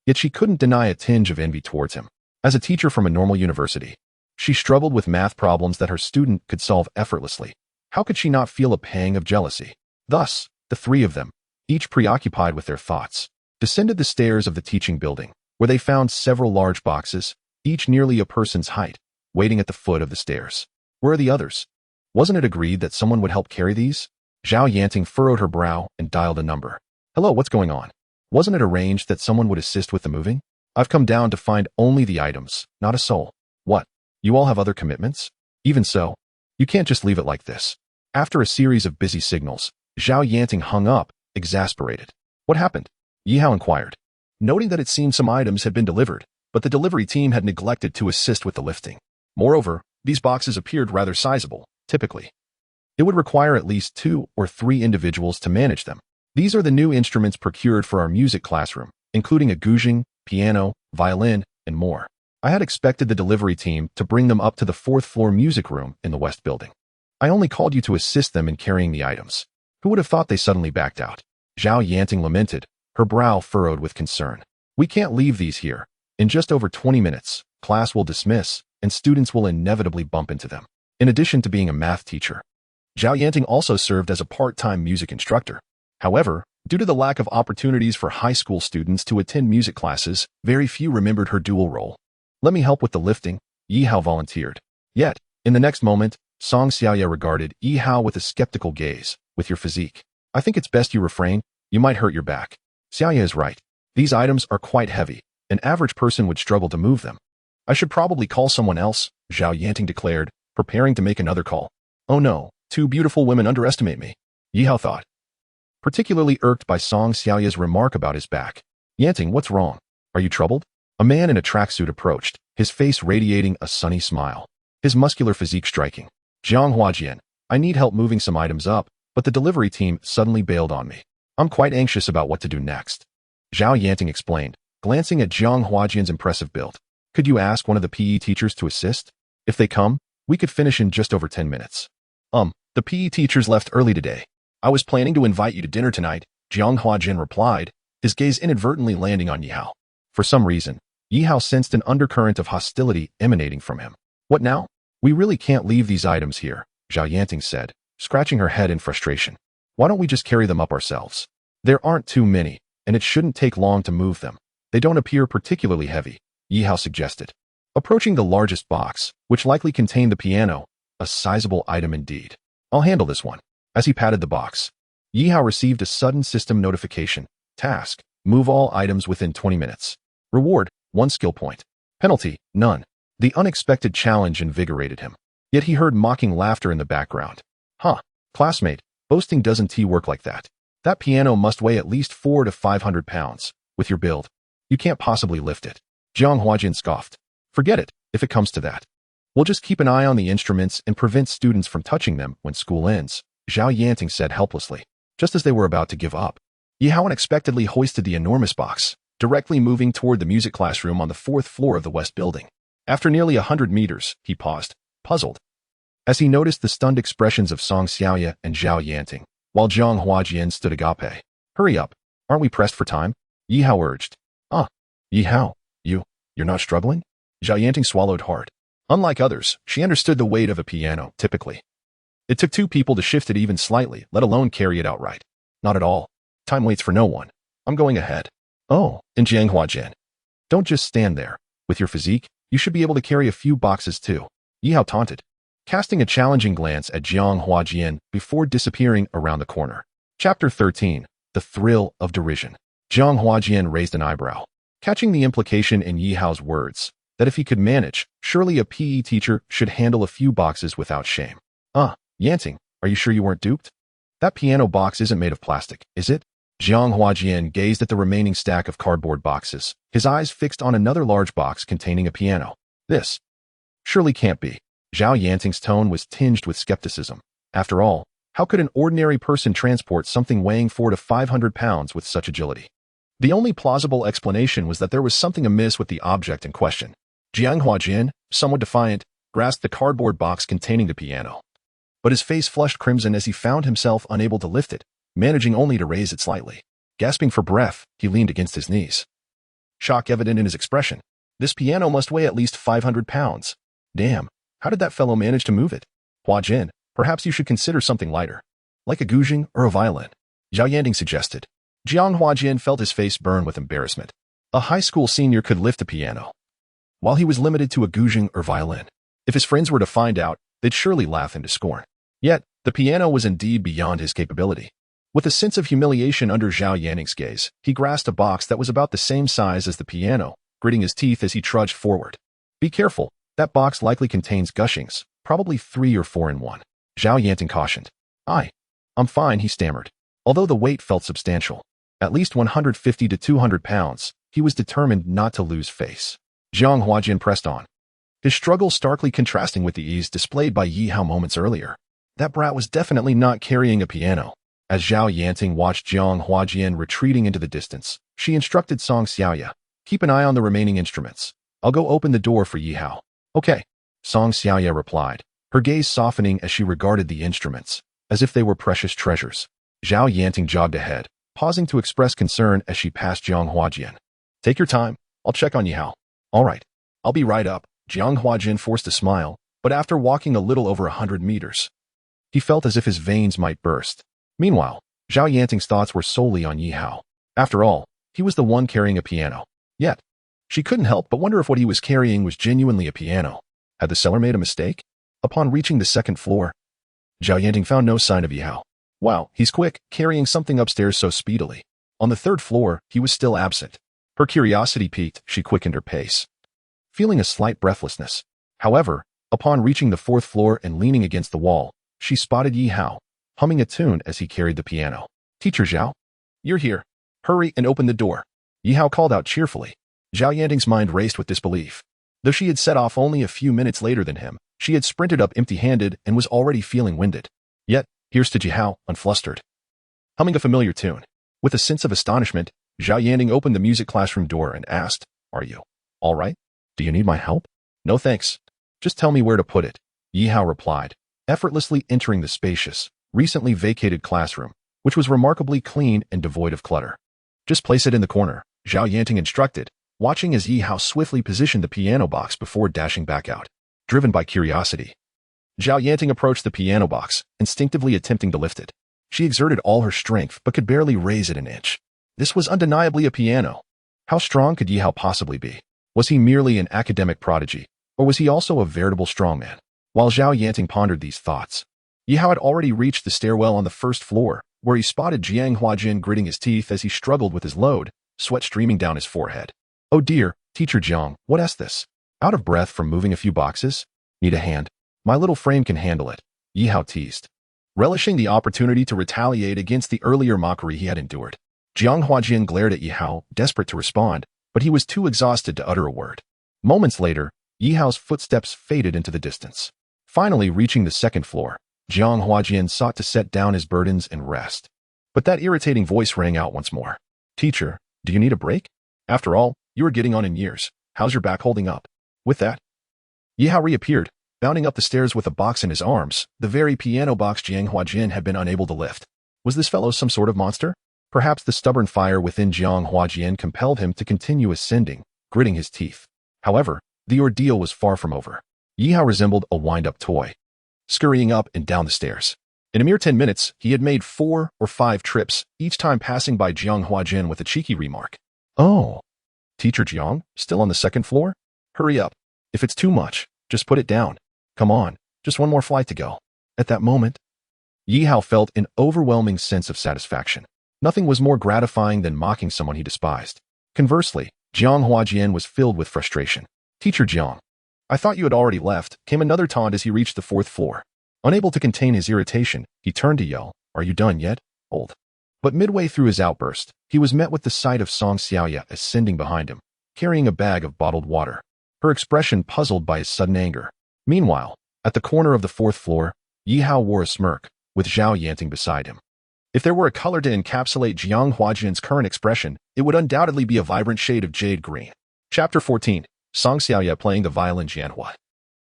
Yet she couldn't deny a tinge of envy towards him. As a teacher from a normal university, she struggled with math problems that her student could solve effortlessly. How could she not feel a pang of jealousy? Thus, the three of them, each preoccupied with their thoughts, descended the stairs of the teaching building, where they found several large boxes, each nearly a person's height, waiting at the foot of the stairs. Where are the others? Wasn't it agreed that someone would help carry these? Zhao Yanting furrowed her brow and dialed a number. Hello, what's going on? Wasn't it arranged that someone would assist with the moving? I've come down to find only the items, not a soul. What? You all have other commitments? Even so, you can't just leave it like this. After a series of busy signals, Zhao Yanting hung up, exasperated. What happened? Yi Hao inquired, noting that it seemed some items had been delivered, but the delivery team had neglected to assist with the lifting. Moreover, these boxes appeared rather sizable. Typically, it would require at least 2 or 3 individuals to manage them. These are the new instruments procured for our music classroom, including a guzheng, piano, violin, and more. I had expected the delivery team to bring them up to the 4th floor music room in the West Building. I only called you to assist them in carrying the items. Who would have thought they suddenly backed out? Zhao Yanting lamented, her brow furrowed with concern. We can't leave these here. In just over 20 minutes, class will dismiss, and students will inevitably bump into them. In addition to being a math teacher, Zhao Yanting also served as a part-time music instructor. However, due to the lack of opportunities for high school students to attend music classes, very few remembered her dual role. Let me help with the lifting, Yi Hao volunteered. Yet, in the next moment, Song Xiaya regarded Yi Hao with a skeptical gaze. With your physique, I think it's best you refrain. You might hurt your back. Xiaya is right. These items are quite heavy. An average person would struggle to move them. I should probably call someone else, Zhao Yanting declared, preparing to make another call. Oh no, 2 beautiful women underestimate me, Yi Hao thought, particularly irked by Song Xiaoya's remark about his back. Yanting, what's wrong? Are you troubled? A man in a tracksuit approached, his face radiating a sunny smile, his muscular physique striking. Jiang Huajian, I need help moving some items up, but the delivery team suddenly bailed on me. I'm quite anxious about what to do next. Zhao Yanting explained, glancing at Jiang Huajian's impressive build. Could you ask one of the PE teachers to assist? If they come, we could finish in just over 10 minutes. The PE teachers left early today. I was planning to invite you to dinner tonight, Jiang Huajian replied, his gaze inadvertently landing on Yi Hao. For some reason, Yi Hao sensed an undercurrent of hostility emanating from him. What now? We really can't leave these items here, Zhao Yanting said, scratching her head in frustration. Why don't we just carry them up ourselves? There aren't too many, and it shouldn't take long to move them. They don't appear particularly heavy, Yi Hao suggested. Approaching the largest box, which likely contained the piano, a sizable item indeed. I'll handle this one. As he patted the box, Yi Hao received a sudden system notification. Task: move all items within 20 minutes. Reward: 1 skill point. Penalty: none. The unexpected challenge invigorated him. Yet he heard mocking laughter in the background. Huh, classmate, boasting doesn't work like that. That piano must weigh at least 400 to 500 pounds. With your build, you can't possibly lift it. Jiang Huajin scoffed. Forget it, if it comes to that. We'll just keep an eye on the instruments and prevent students from touching them when school ends, Zhao Yanting said helplessly. Just as they were about to give up, Yi Hao unexpectedly hoisted the enormous box, directly moving toward the music classroom on the 4th floor of the West Building. After nearly 100 meters, he paused, puzzled, as he noticed the stunned expressions of Song Xiaoya and Zhao Yanting, while Jiang Huajian stood agape. Hurry up, aren't we pressed for time? Yi Hao urged. Yi Hao, you're not struggling? Zhao Yanting swallowed hard. Unlike others, she understood the weight of a piano, typically. It took 2 people to shift it even slightly, let alone carry it outright. Not at all. Time waits for no one. I'm going ahead. Oh, and Jiang Huajian. Don't just stand there. With your physique, you should be able to carry a few boxes too, Yi Hao taunted, casting a challenging glance at Jiang Huajian before disappearing around the corner. Chapter 13. The Thrill of Derision. Jiang Huajian raised an eyebrow, catching the implication in Yi Hao's words, that if he could manage, surely a PE teacher should handle a few boxes without shame. Yanting, are you sure you weren't duped? That piano box isn't made of plastic, is it? Jiang Huajian gazed at the remaining stack of cardboard boxes, his eyes fixed on another large box containing a piano. This Surely can't be. Zhao Yanting's tone was tinged with skepticism. After all, how could an ordinary person transport something weighing 400 to 500 pounds with such agility? The only plausible explanation was that there was something amiss with the object in question. Jiang Huajin, somewhat defiant, grasped the cardboard box containing the piano. But his face flushed crimson as he found himself unable to lift it, managing only to raise it slightly. Gasping for breath, he leaned against his knees. Shock evident in his expression. This piano must weigh at least 500 pounds. Damn, how did that fellow manage to move it? Huajin, perhaps you should consider something lighter. Like a guzheng or a violin, Zhao Yanting suggested. Jiang Huajin felt his face burn with embarrassment. A high school senior could lift a piano, while he was limited to a guzheng or violin. If his friends were to find out, they'd surely laugh him to scorn. Yet, the piano was indeed beyond his capability. With a sense of humiliation under Zhao Yanting's gaze, he grasped a box that was about the same size as the piano, gritting his teeth as he trudged forward. Be careful, that box likely contains gushings, probably 3 or 4 in one. Zhao Yanting cautioned. I'm fine, he stammered. Although the weight felt substantial, at least 150 to 200 pounds, he was determined not to lose face. Jiang Huajin pressed on, his struggle starkly contrasting with the ease displayed by Yi Hao moments earlier. That brat was definitely not carrying a piano. As Zhao Yanting watched Jiang Huajin retreating into the distance, she instructed Song Xiaoya, keep an eye on the remaining instruments. I'll go open the door for Yi Hao. Okay, Song Xiaoya replied, her gaze softening as she regarded the instruments, as if they were precious treasures. Zhao Yanting jogged ahead, pausing to express concern as she passed Jiang Huajin. Take your time, I'll check on Yi Hao. All right, I'll be right up. Jiang Huajin forced a smile, but after walking a little over 100 meters, he felt as if his veins might burst. Meanwhile, Zhao Yanting's thoughts were solely on Yi Hao. After all, he was the one carrying a piano. Yet, she couldn't help but wonder if what he was carrying was genuinely a piano. Had the seller made a mistake? Upon reaching the second floor, Zhao Yanting found no sign of Yi Hao. Wow, he's quick, carrying something upstairs so speedily. On the third floor, he was still absent. Her curiosity piqued, she quickened her pace, feeling a slight breathlessness. However, upon reaching the fourth floor and leaning against the wall, she spotted Yi Hao, humming a tune as he carried the piano. Teacher Zhao, you're here. Hurry and open the door. Yi Hao called out cheerfully. Zhao Yanting's mind raced with disbelief. Though she had set off only a few minutes later than him, she had sprinted up empty-handed and was already feeling winded. Yet, here stood Yi Hao, unflustered, humming a familiar tune. With a sense of astonishment, Zhao Yanting opened the music classroom door and asked, Are you all right? Do you need my help? No thanks. Just tell me where to put it, Yi Hao replied, effortlessly entering the spacious, recently vacated classroom, which was remarkably clean and devoid of clutter. Just place it in the corner, Zhao Yanting instructed, watching as Yi Hao swiftly positioned the piano box before dashing back out. Driven by curiosity, Zhao Yanting approached the piano box, instinctively attempting to lift it. She exerted all her strength but could barely raise it an inch. This was undeniably a piano. How strong could Yi Hao possibly be? Was he merely an academic prodigy, or was he also a veritable strongman? While Zhao Yanting pondered these thoughts, Yi Hao had already reached the stairwell on the first floor, where he spotted Jiang Huajin gritting his teeth as he struggled with his load, sweat streaming down his forehead. Oh dear, Teacher Jiang, what is this? Out of breath from moving a few boxes? Need a hand? My little frame can handle it, Yi Hao teased, relishing the opportunity to retaliate against the earlier mockery he had endured. Jiang Huajin glared at Yi Hao, desperate to respond, but he was too exhausted to utter a word. Moments later, Yi Hao's footsteps faded into the distance. Finally reaching the second floor, Jiang Huajin sought to set down his burdens and rest. But that irritating voice rang out once more. Teacher, do you need a break? After all, you are getting on in years. How's your back holding up? With that, Yi Hao reappeared, bounding up the stairs with a box in his arms, the very piano box Jiang Huajin had been unable to lift. Was this fellow some sort of monster? Perhaps the stubborn fire within Jiang Huajin compelled him to continue ascending, gritting his teeth. However, the ordeal was far from over. Yi Hao resembled a wind-up toy, scurrying up and down the stairs. In a mere 10 minutes, he had made 4 or 5 trips, each time passing by Jiang Huajin with a cheeky remark. Oh, Teacher Jiang, still on the second floor? Hurry up. If it's too much, just put it down. Come on, just one more flight to go. At that moment, Yi Hao felt an overwhelming sense of satisfaction. Nothing was more gratifying than mocking someone he despised. Conversely, Jiang Huajin was filled with frustration. Teacher Jiang, I thought you had already left, came another taunt as he reached the 4th floor. Unable to contain his irritation, he turned to yell, Are you done yet, old? But midway through his outburst, he was met with the sight of Song Xiaoya ascending behind him, carrying a bag of bottled water. Her expression puzzled by his sudden anger. Meanwhile, at the corner of the fourth floor, Yi Hao wore a smirk, with Zhao Yanting beside him. If there were a color to encapsulate Jiang Huajian's current expression, it would undoubtedly be a vibrant shade of jade green. Chapter 14. Song Xiaoya playing the violin Jianhua.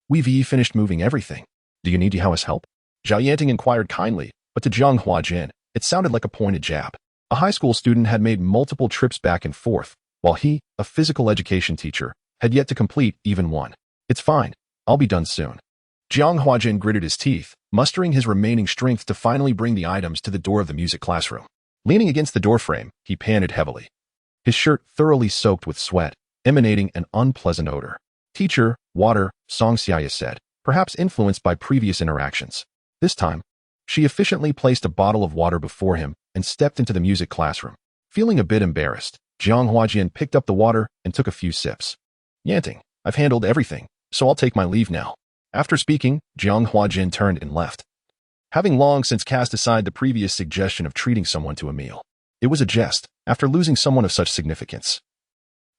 We've finished moving everything. Do you need Yihao's help? Zhao Yanting inquired kindly, but to Jiang Huajin, it sounded like a pointed jab. A high school student had made multiple trips back and forth, while he, a physical education teacher, had yet to complete even one. It's fine. I'll be done soon. Jiang Huajin gritted his teeth, mustering his remaining strength to finally bring the items to the door of the music classroom. Leaning against the doorframe, he panted heavily. His shirt thoroughly soaked with sweat, emanating an unpleasant odor. Teacher, water, Song Xiaoya said, perhaps influenced by previous interactions. This time, she efficiently placed a bottle of water before him and stepped into the music classroom. Feeling a bit embarrassed, Jiang Huajian picked up the water and took a few sips. Yanting, I've handled everything, so I'll take my leave now. After speaking, Jiang Huajin turned and left. Having long since cast aside the previous suggestion of treating someone to a meal, it was a jest, after losing someone of such significance.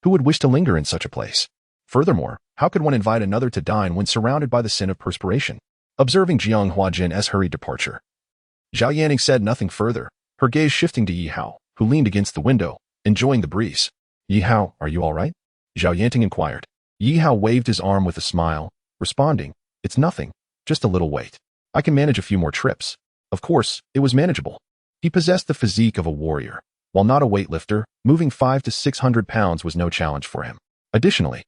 Who would wish to linger in such a place? Furthermore, how could one invite another to dine when surrounded by the sin of perspiration? Observing Jiang Huajin's hurried departure, Zhao Yanting said nothing further, her gaze shifting to Yi Hao, who leaned against the window, enjoying the breeze. Yi Hao, are you all right? Zhao Yanting inquired. Yi Hao waved his arm with a smile, responding, it's nothing, just a little weight. I can manage a few more trips. Of course, it was manageable. He possessed the physique of a warrior. While not a weightlifter, moving 500 to 600 pounds was no challenge for him. Additionally,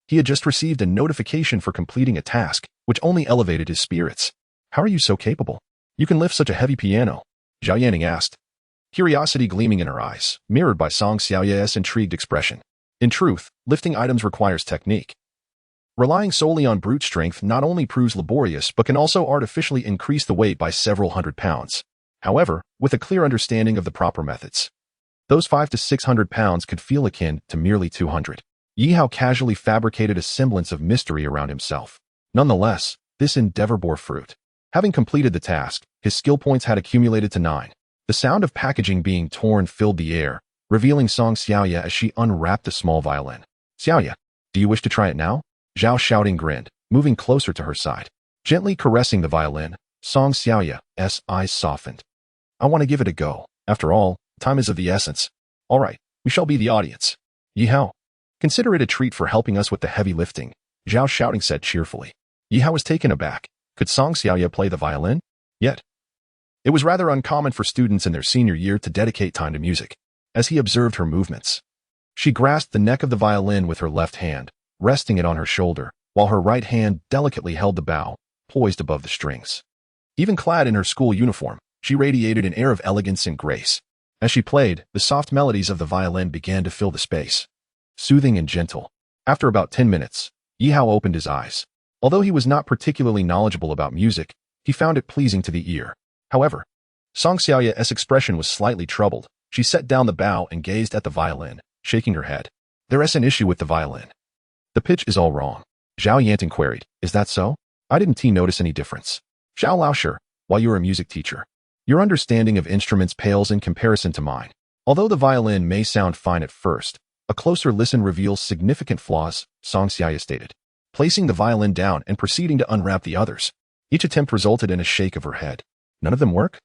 he had just received a notification for completing a task, which only elevated his spirits. How are you so capable? You can lift such a heavy piano, Zhao Yanting asked, curiosity gleaming in her eyes, mirrored by Song Xiaoya's intrigued expression. In truth, lifting items requires technique. Relying solely on brute strength not only proves laborious but can also artificially increase the weight by several hundred pounds. However, with a clear understanding of the proper methods, those 500 to 600 pounds could feel akin to merely 200. Yi Hao casually fabricated a semblance of mystery around himself. Nonetheless, this endeavor bore fruit. Having completed the task, his skill points had accumulated to 9. The sound of packaging being torn filled the air, revealing Song Xiaoya as she unwrapped the small violin. Xiaoya, do you wish to try it now? Zhao shouting grinned, moving closer to her side. Gently caressing the violin, Song Xiaoya's eyes softened. I want to give it a go. After all, time is of the essence. All right, we shall be the audience. Yi Hao, consider it a treat for helping us with the heavy lifting, Zhao shouting said cheerfully. Yi Hao was taken aback. Could Song Xiaoya play the violin? Yet, it was rather uncommon for students in their senior year to dedicate time to music. As he observed her movements, she grasped the neck of the violin with her left hand, resting it on her shoulder, while her right hand delicately held the bow, poised above the strings. Even clad in her school uniform, she radiated an air of elegance and grace. As she played, the soft melodies of the violin began to fill the space, soothing and gentle. After about 10 minutes, Yi Hao opened his eyes. Although he was not particularly knowledgeable about music, he found it pleasing to the ear. However, Song Xiaoya's expression was slightly troubled. She set down the bow and gazed at the violin, shaking her head. There's an issue with the violin. The pitch is all wrong. Zhao Yanting queried, is that so? I didn't notice any difference. Zhao Laosher, while you're a music teacher, your understanding of instruments pales in comparison to mine. Although the violin may sound fine at first, a closer listen reveals significant flaws, Song Xiaoya stated, placing the violin down and proceeding to unwrap the others. Each attempt resulted in a shake of her head. None of them work?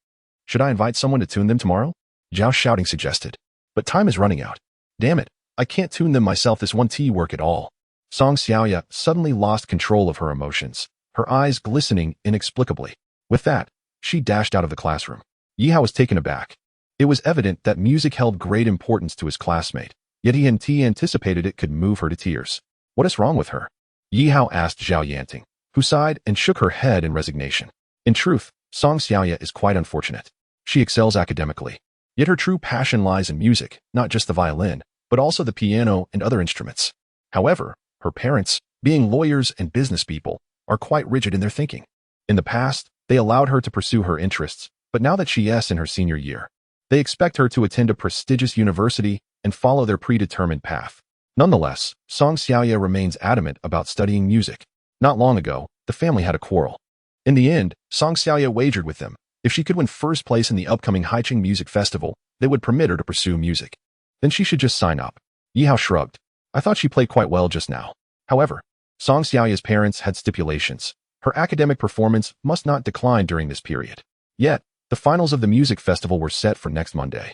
Should I invite someone to tune them tomorrow? Zhao shouting suggested. But time is running out. Damn it, I can't tune them myself, this won't work at all. Song Xiaoya suddenly lost control of her emotions, her eyes glistening inexplicably. With that, she dashed out of the classroom. Yi Hao was taken aback. It was evident that music held great importance to his classmate, yet he anticipated it could move her to tears. What is wrong with her? Yi Hao asked Zhao Yanting, who sighed and shook her head in resignation. In truth, Song Xiaoya is quite unfortunate. She excels academically, yet her true passion lies in music, not just the violin, but also the piano and other instruments. However, her parents, being lawyers and business people, are quite rigid in their thinking. In the past, they allowed her to pursue her interests, but now that she is in her senior year, they expect her to attend a prestigious university and follow their predetermined path. Nonetheless, Song Xiaoya remains adamant about studying music. Not long ago, the family had a quarrel. In the end, Song Xiaoya wagered with them. If she could win first place in the upcoming Haicheng Music Festival, they would permit her to pursue music. Then she should just sign up. Yi Hao shrugged. I thought she played quite well just now. However, Song Xiaoya's parents had stipulations. Her academic performance must not decline during this period. Yet, the finals of the music festival were set for next Monday.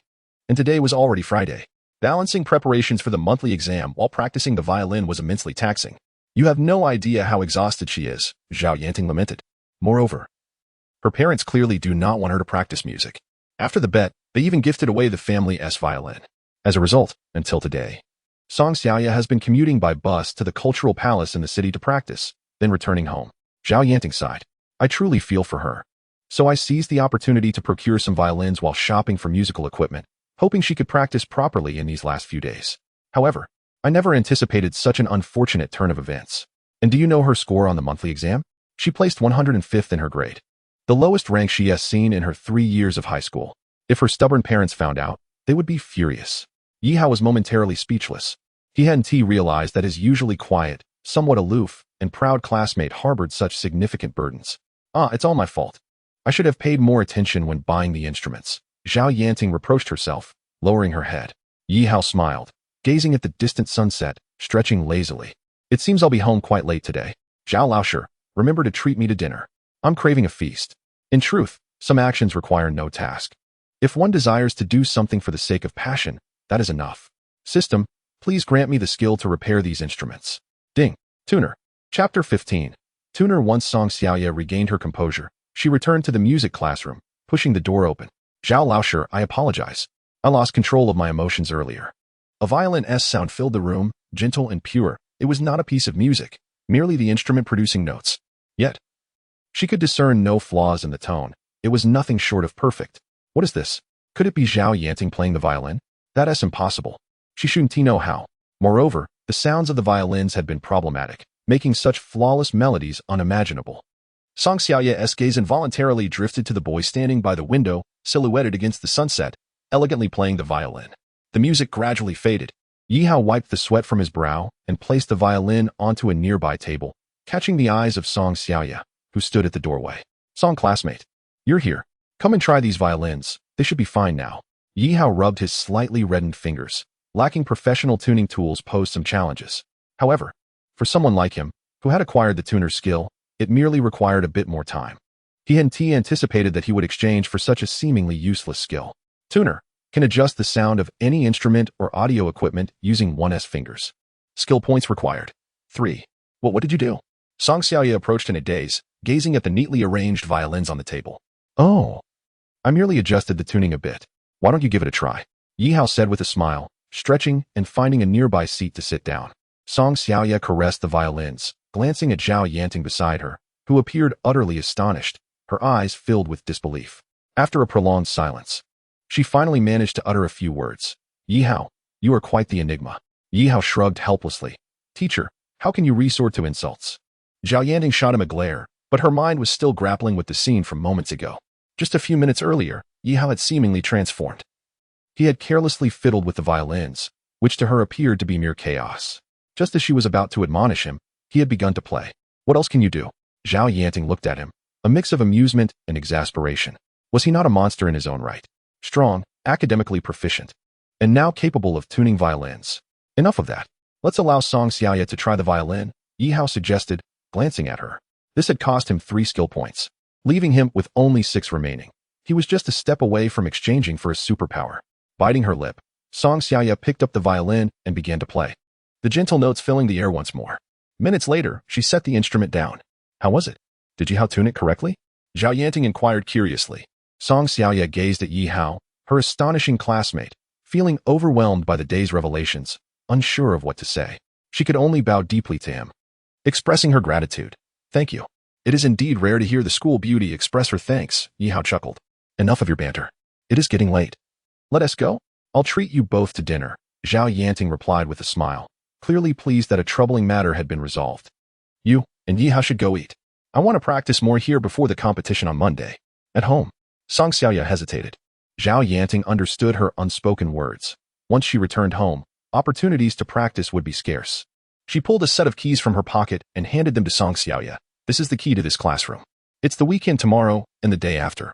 And today was already Friday. Balancing preparations for the monthly exam while practicing the violin was immensely taxing. You have no idea how exhausted she is, Zhao Yanting lamented. Moreover, her parents clearly do not want her to practice music. After the bet, they even gifted away the family's violin. As a result, until today, Song Xiaoya has been commuting by bus to the cultural palace in the city to practice, then returning home. Zhao Yanting sighed. I truly feel for her. So I seized the opportunity to procure some violins while shopping for musical equipment, hoping she could practice properly in these last few days. However, I never anticipated such an unfortunate turn of events. And do you know her score on the monthly exam? She placed 105th in her grade, the lowest rank she has seen in her 3 years of high school. If her stubborn parents found out, they would be furious. Yi Hao was momentarily speechless. He hadn't realized that his usually quiet, somewhat aloof, and proud classmate harbored such significant burdens. It's all my fault. I should have paid more attention when buying the instruments. Zhao Yanting reproached herself, lowering her head. Yi Hao smiled, gazing at the distant sunset, stretching lazily. It seems I'll be home quite late today. Zhao Laoshe, remember to treat me to dinner. I'm craving a feast. In truth, some actions require no task. If one desires to do something for the sake of passion, that is enough. System, please grant me the skill to repair these instruments. Ding. Tuner. Chapter 15. Tuner. Once Song Xiaoya regained her composure, she returned to the music classroom, pushing the door open. Zhao Laoshe, I apologize. I lost control of my emotions earlier. A violin's sound filled the room, gentle and pure. It was not a piece of music, merely the instrument producing notes. Yet, she could discern no flaws in the tone. It was nothing short of perfect. What is this? Could it be Zhao Yanting playing the violin? That is impossible. She shouldn't know how. Moreover, the sounds of the violins had been problematic, making such flawless melodies unimaginable. Song Xiaoya's gaze involuntarily drifted to the boy standing by the window, silhouetted against the sunset, elegantly playing the violin. The music gradually faded. Yi Hao wiped the sweat from his brow and placed the violin onto a nearby table, catching the eyes of Song Xiaoya, who stood at the doorway. Song classmate, you're here. Come and try these violins. They should be fine now. Yi Hao rubbed his slightly reddened fingers. Lacking professional tuning tools posed some challenges. However, for someone like him, who had acquired the tuner's skill, it merely required a bit more time. He hadn't anticipated that he would exchange for such a seemingly useless skill. Tuner can adjust the sound of any instrument or audio equipment using one's fingers. Skill points required. 3. What did you do? Song Xiaoya approached in a daze, gazing at the neatly arranged violins on the table. Oh, I merely adjusted the tuning a bit. Why don't you give it a try? Yi Hao said with a smile, stretching and finding a nearby seat to sit down. Song Xiaoya caressed the violins, glancing at Zhao Yanting beside her, who appeared utterly astonished, her eyes filled with disbelief. After a prolonged silence, she finally managed to utter a few words. Yi Hao, you are quite the enigma. Yi Hao shrugged helplessly. Teacher, how can you resort to insults? Zhao Yanting shot him a glare, but her mind was still grappling with the scene from moments ago. Just a few minutes earlier, Yi Hao had seemingly transformed. He had carelessly fiddled with the violins, which to her appeared to be mere chaos. Just as she was about to admonish him, he had begun to play. What else can you do? Zhao Yanting looked at him, a mix of amusement and exasperation. Was he not a monster in his own right? Strong, academically proficient, and now capable of tuning violins. Enough of that. Let's allow Song Xiaoya to try the violin, Yi Hao suggested, glancing at her. This had cost him 3 skill points, leaving him with only 6 remaining. He was just a step away from exchanging for a superpower. Biting her lip, Song Xiaoya picked up the violin and began to play, the gentle notes filling the air once more. Minutes later, she set the instrument down. How was it? Did Yi Hao tune it correctly? Zhao Yanting inquired curiously. Song Xiaoya gazed at Yi Hao, her astonishing classmate, feeling overwhelmed by the day's revelations, unsure of what to say. She could only bow deeply to him, expressing her gratitude. Thank you. It is indeed rare to hear the school beauty express her thanks, Yi Hao chuckled. Enough of your banter. It is getting late. Let us go. I'll treat you both to dinner, Zhao Yanting replied with a smile, clearly pleased that a troubling matter had been resolved. You and Yi Hao should go eat. I want to practice more here before the competition on Monday. At home. Song Xiaoya hesitated. Zhao Yanting understood her unspoken words. Once she returned home, opportunities to practice would be scarce. She pulled a set of keys from her pocket and handed them to Song Xiaoya. This is the key to this classroom. It's the weekend tomorrow and the day after.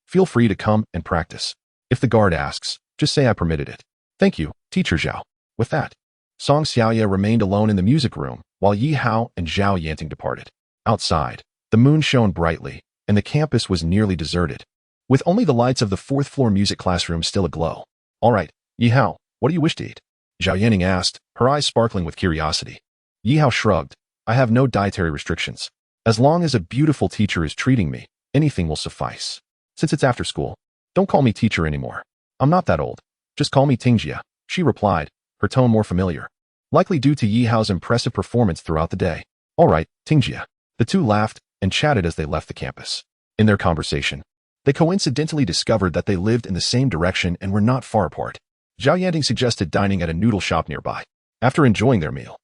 Feel free to come and practice. If the guard asks, just say I permitted it. Thank you, Teacher Zhao. With that, Song Xiaoya remained alone in the music room while Yi Hao and Zhao Yanting departed. Outside, The moon shone brightly, and the campus was nearly deserted, with only the lights of the fourth-floor music classroom still aglow. "All right, Yi Hao, what do you wish to eat?" Zhao Yanning asked, her eyes sparkling with curiosity. Yi Hao shrugged. "I have no dietary restrictions. As long as a beautiful teacher is treating me, anything will suffice. Since it's after school, don't call me teacher anymore. I'm not that old. Just call me Tingjia," she replied, her tone more familiar, likely due to Yi Hao's impressive performance throughout the day. "All right, Tingjia." The two laughed and chatted as they left the campus. In their conversation, they coincidentally discovered that they lived in the same direction and were not far apart. Zhao Yanting suggested dining at a noodle shop nearby. After enjoying their meal,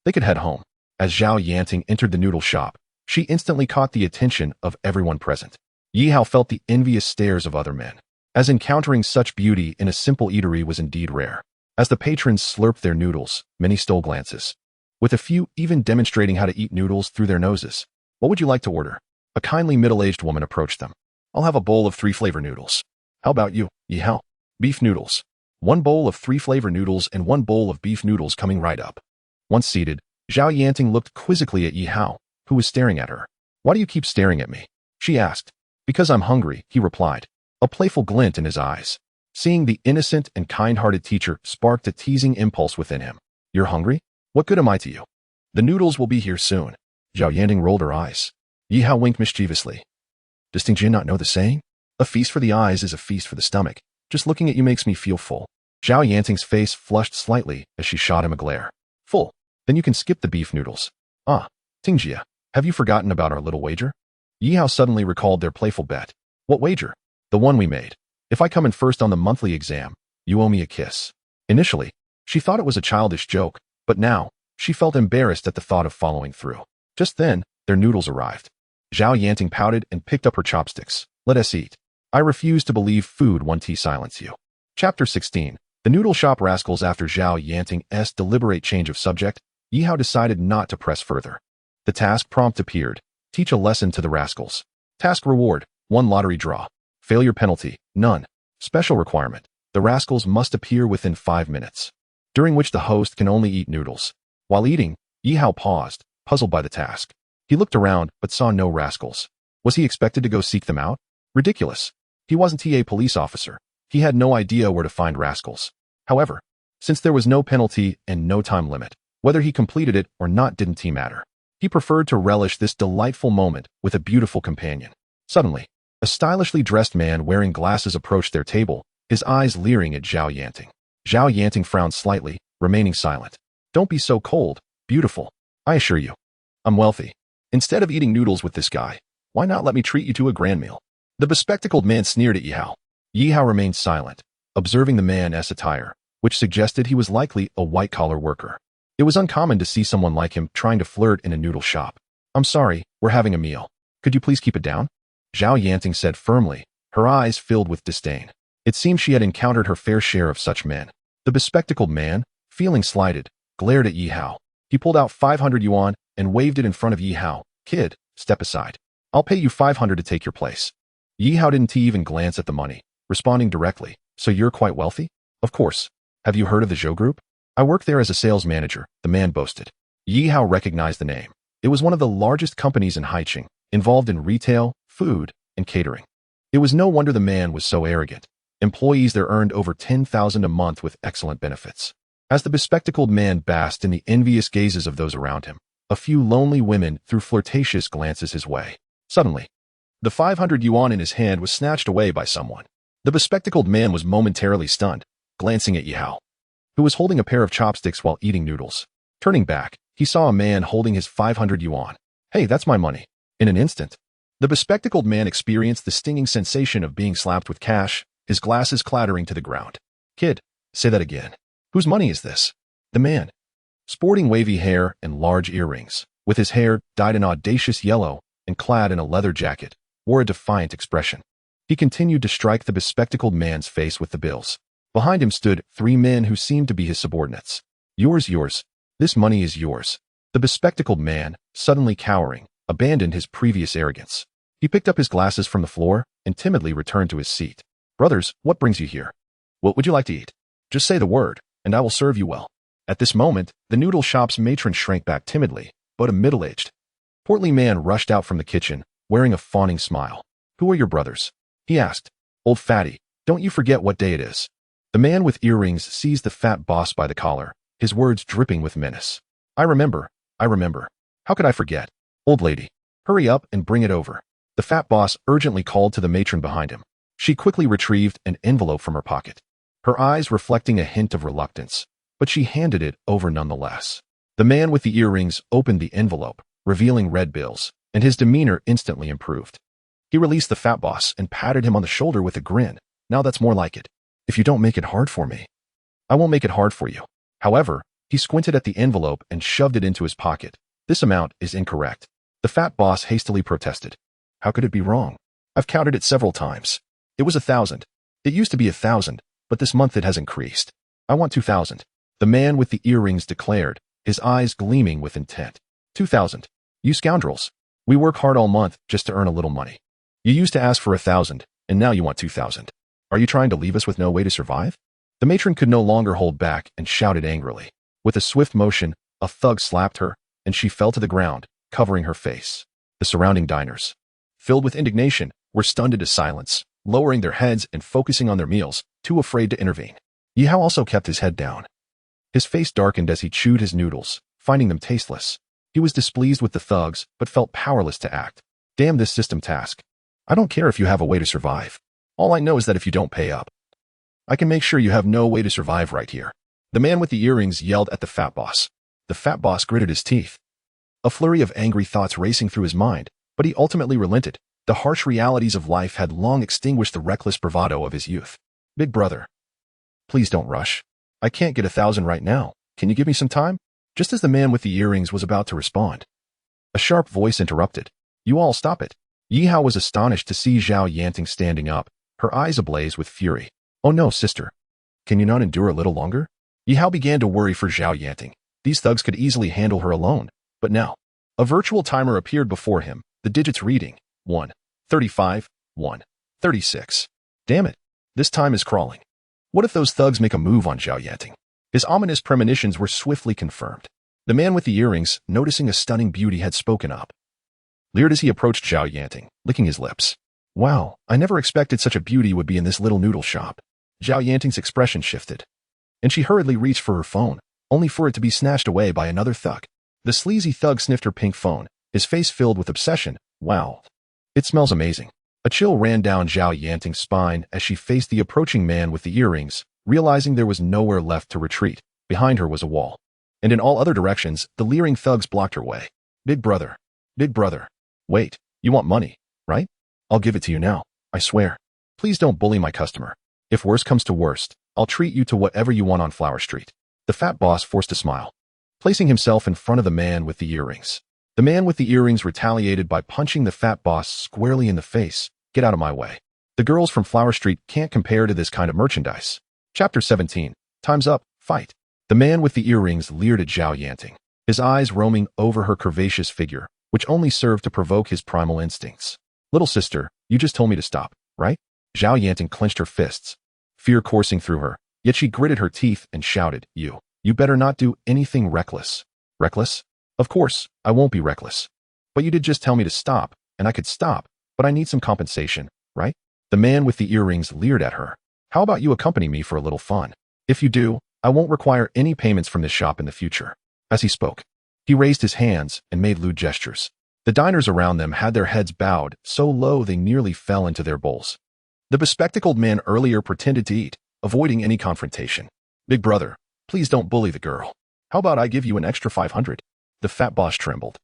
they could head home. As Zhao Yanting entered the noodle shop, she instantly caught the attention of everyone present. Yi Hao felt the envious stares of other men, as encountering such beauty in a simple eatery was indeed rare. As the patrons slurped their noodles, many stole glances, with a few even demonstrating how to eat noodles through their noses. "What would you like to order?" A kindly middle-aged woman approached them. "I'll have a bowl of 3-flavor noodles." "How about you, Yi Hao?" "Beef noodles." 1 bowl of 3-flavor noodles and 1 bowl of beef noodles coming right up. Once seated, Zhao Yanting looked quizzically at Yi Hao, who was staring at her. "Why do you keep staring at me?" she asked. "Because I'm hungry," he replied, a playful glint in his eyes. Seeing the innocent and kind-hearted teacher sparked a teasing impulse within him. "You're hungry? What good am I to you?" "The noodles will be here soon." Zhao Yanting rolled her eyes. Yi Hao winked mischievously. "Does Tingjia not know the saying? A feast for the eyes is a feast for the stomach. Just looking at you makes me feel full." Zhao Yanting's face flushed slightly as she shot him a glare. "Full? Then you can skip the beef noodles." "Ah, Tingjia, have you forgotten about our little wager?" Yi Hao suddenly recalled their playful bet. "What wager?" "The one we made. If I come in first on the monthly exam, you owe me a kiss." Initially, she thought it was a childish joke, but now, she felt embarrassed at the thought of following through. Just then, their noodles arrived. Zhao Yanting pouted and picked up her chopsticks. "Let us eat. I refuse to believe food won't silence you." Chapter 16. The noodle shop rascals. After Zhao Yanting's deliberate change of subject, Yi Hao decided not to press further. The task prompt appeared. Teach a lesson to the rascals. Task reward, 1 lottery draw. Failure penalty, none. Special requirement, the rascals must appear within 5 minutes, during which the host can only eat noodles. While eating, Yi Hao paused, puzzled by the task. He looked around but saw no rascals. Was he expected to go seek them out? Ridiculous. He wasn't a police officer. He had no idea where to find rascals. However, since there was no penalty and no time limit, whether he completed it or not didn't matter. He preferred to relish this delightful moment with a beautiful companion. Suddenly, a stylishly dressed man wearing glasses approached their table, his eyes leering at Zhao Yanting. Zhao Yanting frowned slightly, remaining silent. "Don't be so cold, beautiful. I assure you, I'm wealthy. Instead of eating noodles with this guy, why not let me treat you to a grand meal?" The bespectacled man sneered at Yi Hao. Yi Hao remained silent, observing the man's attire, which suggested he was likely a white-collar worker. It was uncommon to see someone like him trying to flirt in a noodle shop. "I'm sorry, we're having a meal. Could you please keep it down?" Zhao Yanting said firmly, her eyes filled with disdain. It seemed she had encountered her fair share of such men. The bespectacled man, feeling slighted, glared at Yi Hao. He pulled out 500 yuan and waved it in front of Yi Hao. "Kid, step aside. I'll pay you 500 to take your place." Yi Hao didn't even glance at the money, responding directly. "So you're quite wealthy?" "Of course. Have you heard of the Zhou Group?" "I work there as a sales manager," the man boasted. Yi Hao recognized the name. It was one of the largest companies in Haicheng, involved in retail, food, and catering. It was no wonder the man was so arrogant. Employees there earned over 10,000 a month with excellent benefits. As the bespectacled man basked in the envious gazes of those around him, a few lonely women threw flirtatious glances his way. Suddenly, the 500 yuan in his hand was snatched away by someone. The bespectacled man was momentarily stunned, glancing at Yi Hao, who was holding a pair of chopsticks while eating noodles. Turning back, he saw a man holding his 500 yuan. "Hey, that's my money." In an instant, the bespectacled man experienced the stinging sensation of being slapped with cash, his glasses clattering to the ground. "Kid, say that again. Whose money is this?" The man, sporting wavy hair and large earrings, with his hair dyed an audacious yellow and clad in a leather jacket, wore a defiant expression. He continued to strike the bespectacled man's face with the bills. Behind him stood 3 men who seemed to be his subordinates. Yours. This money is yours." The bespectacled man, suddenly cowering, abandoned his previous arrogance. He picked up his glasses from the floor and timidly returned to his seat. "Brothers, what brings you here? What would you like to eat? Just say the word, and I will serve you well." At this moment, the noodle shop's matron shrank back timidly, but a middle-aged Portly man rushed out from the kitchen, wearing a fawning smile. "Who are your brothers?" he asked. "Old fatty, don't you forget what day it is." The man with earrings seized the fat boss by the collar, his words dripping with menace. I remember. How could I forget? Old lady, hurry up and bring it over." The fat boss urgently called to the matron behind him. She quickly retrieved an envelope from her pocket, her eyes reflecting a hint of reluctance, but she handed it over nonetheless. The man with the earrings opened the envelope, revealing red bills, and his demeanor instantly improved. He released the fat boss and patted him on the shoulder with a grin. "Now that's more like it. If you don't make it hard for me, I won't make it hard for you." However, he squinted at the envelope and shoved it into his pocket. "This amount is incorrect." The fat boss hastily protested. "How could it be wrong? I've counted it several times. It was 1,000. It used to be 1,000, but this month it has increased. I want 2,000. The man with the earrings declared, his eyes gleaming with intent. 2,000. You scoundrels. We work hard all month just to earn a little money. You used to ask for 1,000, and now you want 2,000. Are you trying to leave us with no way to survive?" The matron could no longer hold back and shouted angrily. With a swift motion, a thug slapped her, and she fell to the ground, covering her face. The surrounding diners, filled with indignation, were stunned into silence, lowering their heads and focusing on their meals, too afraid to intervene. Yihao also kept his head down. His face darkened as he chewed his noodles, finding them tasteless. He was displeased with the thugs, but felt powerless to act. Damn this system task. I don't care if you have a way to survive. All I know is that if you don't pay up, I can make sure you have no way to survive right here. The man with the earrings yelled at the fat boss. The fat boss gritted his teeth, a flurry of angry thoughts racing through his mind, but he ultimately relented. The harsh realities of life had long extinguished the reckless bravado of his youth. "Big brother, please don't rush. I can't get 1,000 right now. Can you give me some time?" Just as the man with the earrings was about to respond, a sharp voice interrupted. "You all stop it." Yihao was astonished to see Zhao Yanting standing up, her eyes ablaze with fury. "Oh no, sister. Can you not endure a little longer?" Yihao began to worry for Zhao Yanting. These thugs could easily handle her alone. But now, a virtual timer appeared before him, the digits reading 1:35, 1:36. Damn it, this time is crawling. What if those thugs make a move on Zhao Yanting? His ominous premonitions were swiftly confirmed. The man with the earrings, noticing a stunning beauty, had spoken up, leered as he approached Zhao Yanting, licking his lips. "Wow, I never expected such a beauty would be in this little noodle shop." Zhao Yanting's expression shifted, and she hurriedly reached for her phone, only for it to be snatched away by another thug. The sleazy thug sniffed her pink phone, his face filled with obsession. "Wow, it smells amazing." A chill ran down Zhao Yanting's spine as she faced the approaching man with the earrings, realizing there was nowhere left to retreat. Behind her was a wall, and in all other directions, the leering thugs blocked her way. Big brother. Wait, you want money, right? I'll give it to you now, I swear. Please don't bully my customer. If worst comes to worst, I'll treat you to whatever you want on Flower Street." The fat boss forced a smile, placing himself in front of the man with the earrings. The man with the earrings retaliated by punching the fat boss squarely in the face. "Get out of my way. The girls from Flower Street can't compare to this kind of merchandise." Chapter 17. Time's up, fight. The man with the earrings leered at Zhao Yanting, his eyes roaming over her curvaceous figure, which only served to provoke his primal instincts. "Little sister, you just told me to stop, right?" Zhao Yanting clenched her fists, fear coursing through her, yet she gritted her teeth and shouted, You better not do anything reckless." "Reckless? Of course, I won't be reckless. But you did just tell me to stop, and I could stop, but I need some compensation, right?" The man with the earrings leered at her. "How about you accompany me for a little fun? If you do, I won't require any payments from this shop in the future." As he spoke, he raised his hands and made lewd gestures. The diners around them had their heads bowed so low they nearly fell into their bowls. The bespectacled man earlier pretended to eat, avoiding any confrontation. "Big brother, please don't bully the girl. How about I give you an extra 500? The fat boss trembled,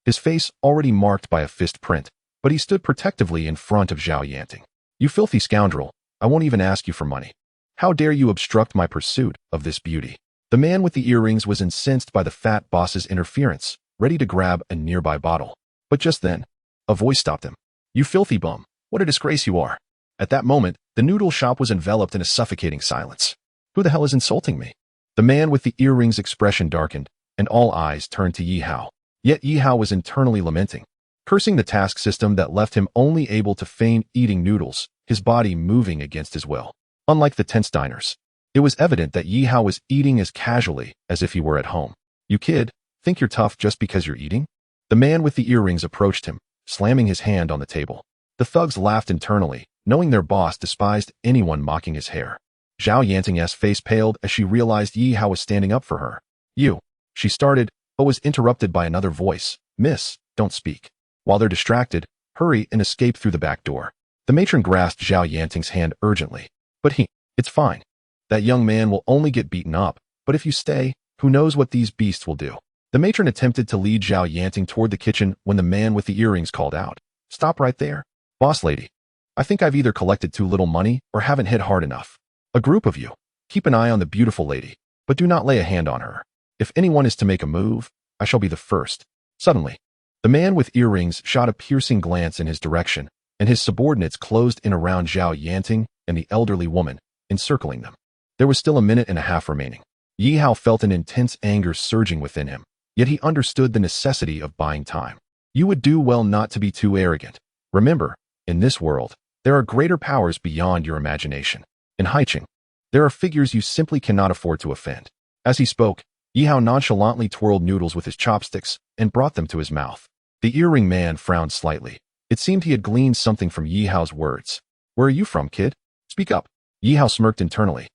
his face already marked by a fist print, but he stood protectively in front of Zhao Yanting. "You filthy scoundrel, I won't even ask you for money. How dare you obstruct my pursuit of this beauty?" The man with the earrings was incensed by the fat boss's interference, ready to grab a nearby bottle. But just then, a voice stopped him. "You filthy bum, what a disgrace you are." At that moment, the noodle shop was enveloped in a suffocating silence. "Who the hell is insulting me?" The man with the earrings' expression darkened, and all eyes turned to Yihao. Yet Yihao was internally lamenting, cursing the task system that left him only able to feign eating noodles, his body moving against his will. Unlike the tense diners, it was evident that Yihao was eating as casually as if he were at home. "You kid, think you're tough just because you're eating?" The man with the earrings approached him, slamming his hand on the table. The thugs laughed internally, knowing their boss despised anyone mocking his hair. Zhao Yanting's face paled as she realized Yi Hao was standing up for her. You, she started, but was interrupted by another voice. Miss, don't speak. While they're distracted, hurry and escape through the back door. The matron grasped Zhao Yanting's hand urgently. But it's fine. That young man will only get beaten up, but if you stay, who knows what these beasts will do. The matron attempted to lead Zhao Yanting toward the kitchen when the man with the earrings called out. Stop right there. Boss lady, I think I've either collected too little money or haven't hit hard enough. A group of you, keep an eye on the beautiful lady, but do not lay a hand on her. If anyone is to make a move, I shall be the first. Suddenly, the man with earrings shot a piercing glance in his direction, and his subordinates closed in around Zhao Yanting and the elderly woman, encircling them. There was still a minute and a half remaining. Yi Hao felt an intense anger surging within him, yet he understood the necessity of buying time. You would do well not to be too arrogant. Remember, in this world, there are greater powers beyond your imagination. In Haiching, there are figures you simply cannot afford to offend. As he spoke, Yi Hao nonchalantly twirled noodles with his chopsticks and brought them to his mouth. The earring man frowned slightly. It seemed he had gleaned something from Yi Hao's words. Where are you from, kid? Speak up. Yi Hao smirked internally.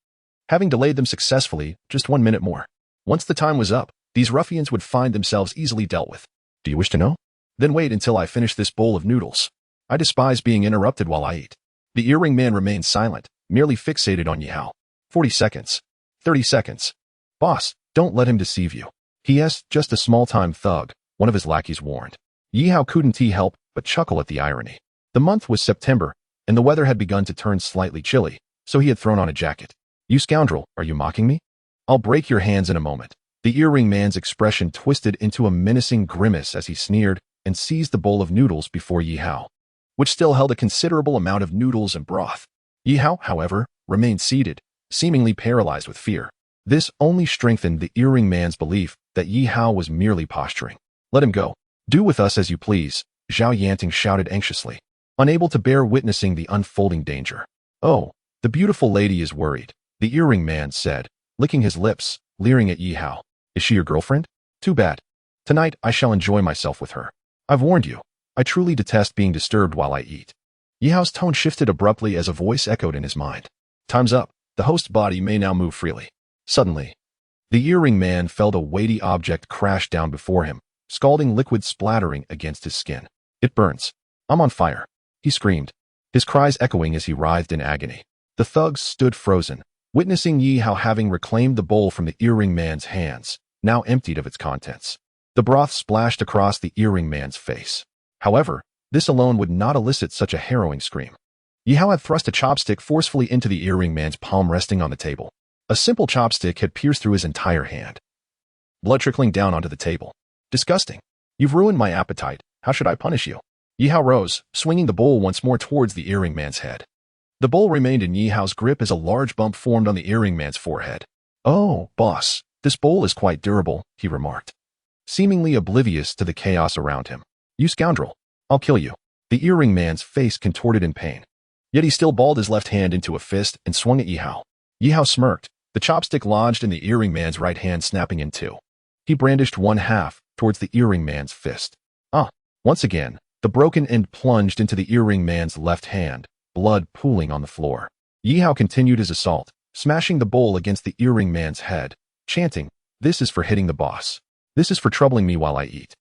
Having delayed them successfully, just 1 minute more. Once the time was up, these ruffians would find themselves easily dealt with. Do you wish to know? Then wait until I finish this bowl of noodles. I despise being interrupted while I eat. The earring man remained silent, merely fixated on Yi Hao. 40 seconds. 30 seconds. Boss, don't let him deceive you. He is just a small-time thug, one of his lackeys warned. Yi Hao couldn't help but chuckle at the irony. The month was September, and the weather had begun to turn slightly chilly, so he had thrown on a jacket. You scoundrel, are you mocking me? I'll break your hands in a moment. The earring man's expression twisted into a menacing grimace as he sneered and seized the bowl of noodles before Yi Hao, which still held a considerable amount of noodles and broth. Yi Hao, however, remained seated, seemingly paralyzed with fear. This only strengthened the earring man's belief that Yi Hao was merely posturing. Let him go. Do with us as you please, Zhao Yanting shouted anxiously, unable to bear witnessing the unfolding danger. Oh, the beautiful lady is worried, the earring man said, licking his lips, leering at Yi Hao. Is she your girlfriend? Too bad. Tonight I shall enjoy myself with her. I've warned you. I truly detest being disturbed while I eat. Yi Hao's tone shifted abruptly as a voice echoed in his mind. Time's up. The host's body may now move freely. Suddenly, the earring man felt a weighty object crash down before him, scalding liquid splattering against his skin. It burns. I'm on fire. He screamed, his cries echoing as he writhed in agony. The thugs stood frozen, witnessing Yi Hao having reclaimed the bowl from the earring man's hands, now emptied of its contents. The broth splashed across the earring man's face. However, this alone would not elicit such a harrowing scream. Yi Hao had thrust a chopstick forcefully into the earring man's palm resting on the table. A simple chopstick had pierced through his entire hand. Blood trickling down onto the table. Disgusting. You've ruined my appetite. How should I punish you? Yi Hao rose, swinging the bowl once more towards the earring man's head. The bowl remained in Yi Hao's grip as a large bump formed on the earring man's forehead. Oh, boss, this bowl is quite durable, he remarked, seemingly oblivious to the chaos around him. You scoundrel, I'll kill you. The earring man's face contorted in pain. Yet he still balled his left hand into a fist and swung at Yi Hao. Yi Hao smirked, the chopstick lodged in the earring man's right hand snapping in two. He brandished one half towards the earring man's fist. Once again, the broken end plunged into the earring man's left hand, blood pooling on the floor. Yi Hao continued his assault, smashing the bowl against the earring man's head, chanting, "This is for hitting the boss. This is for troubling me while I eat."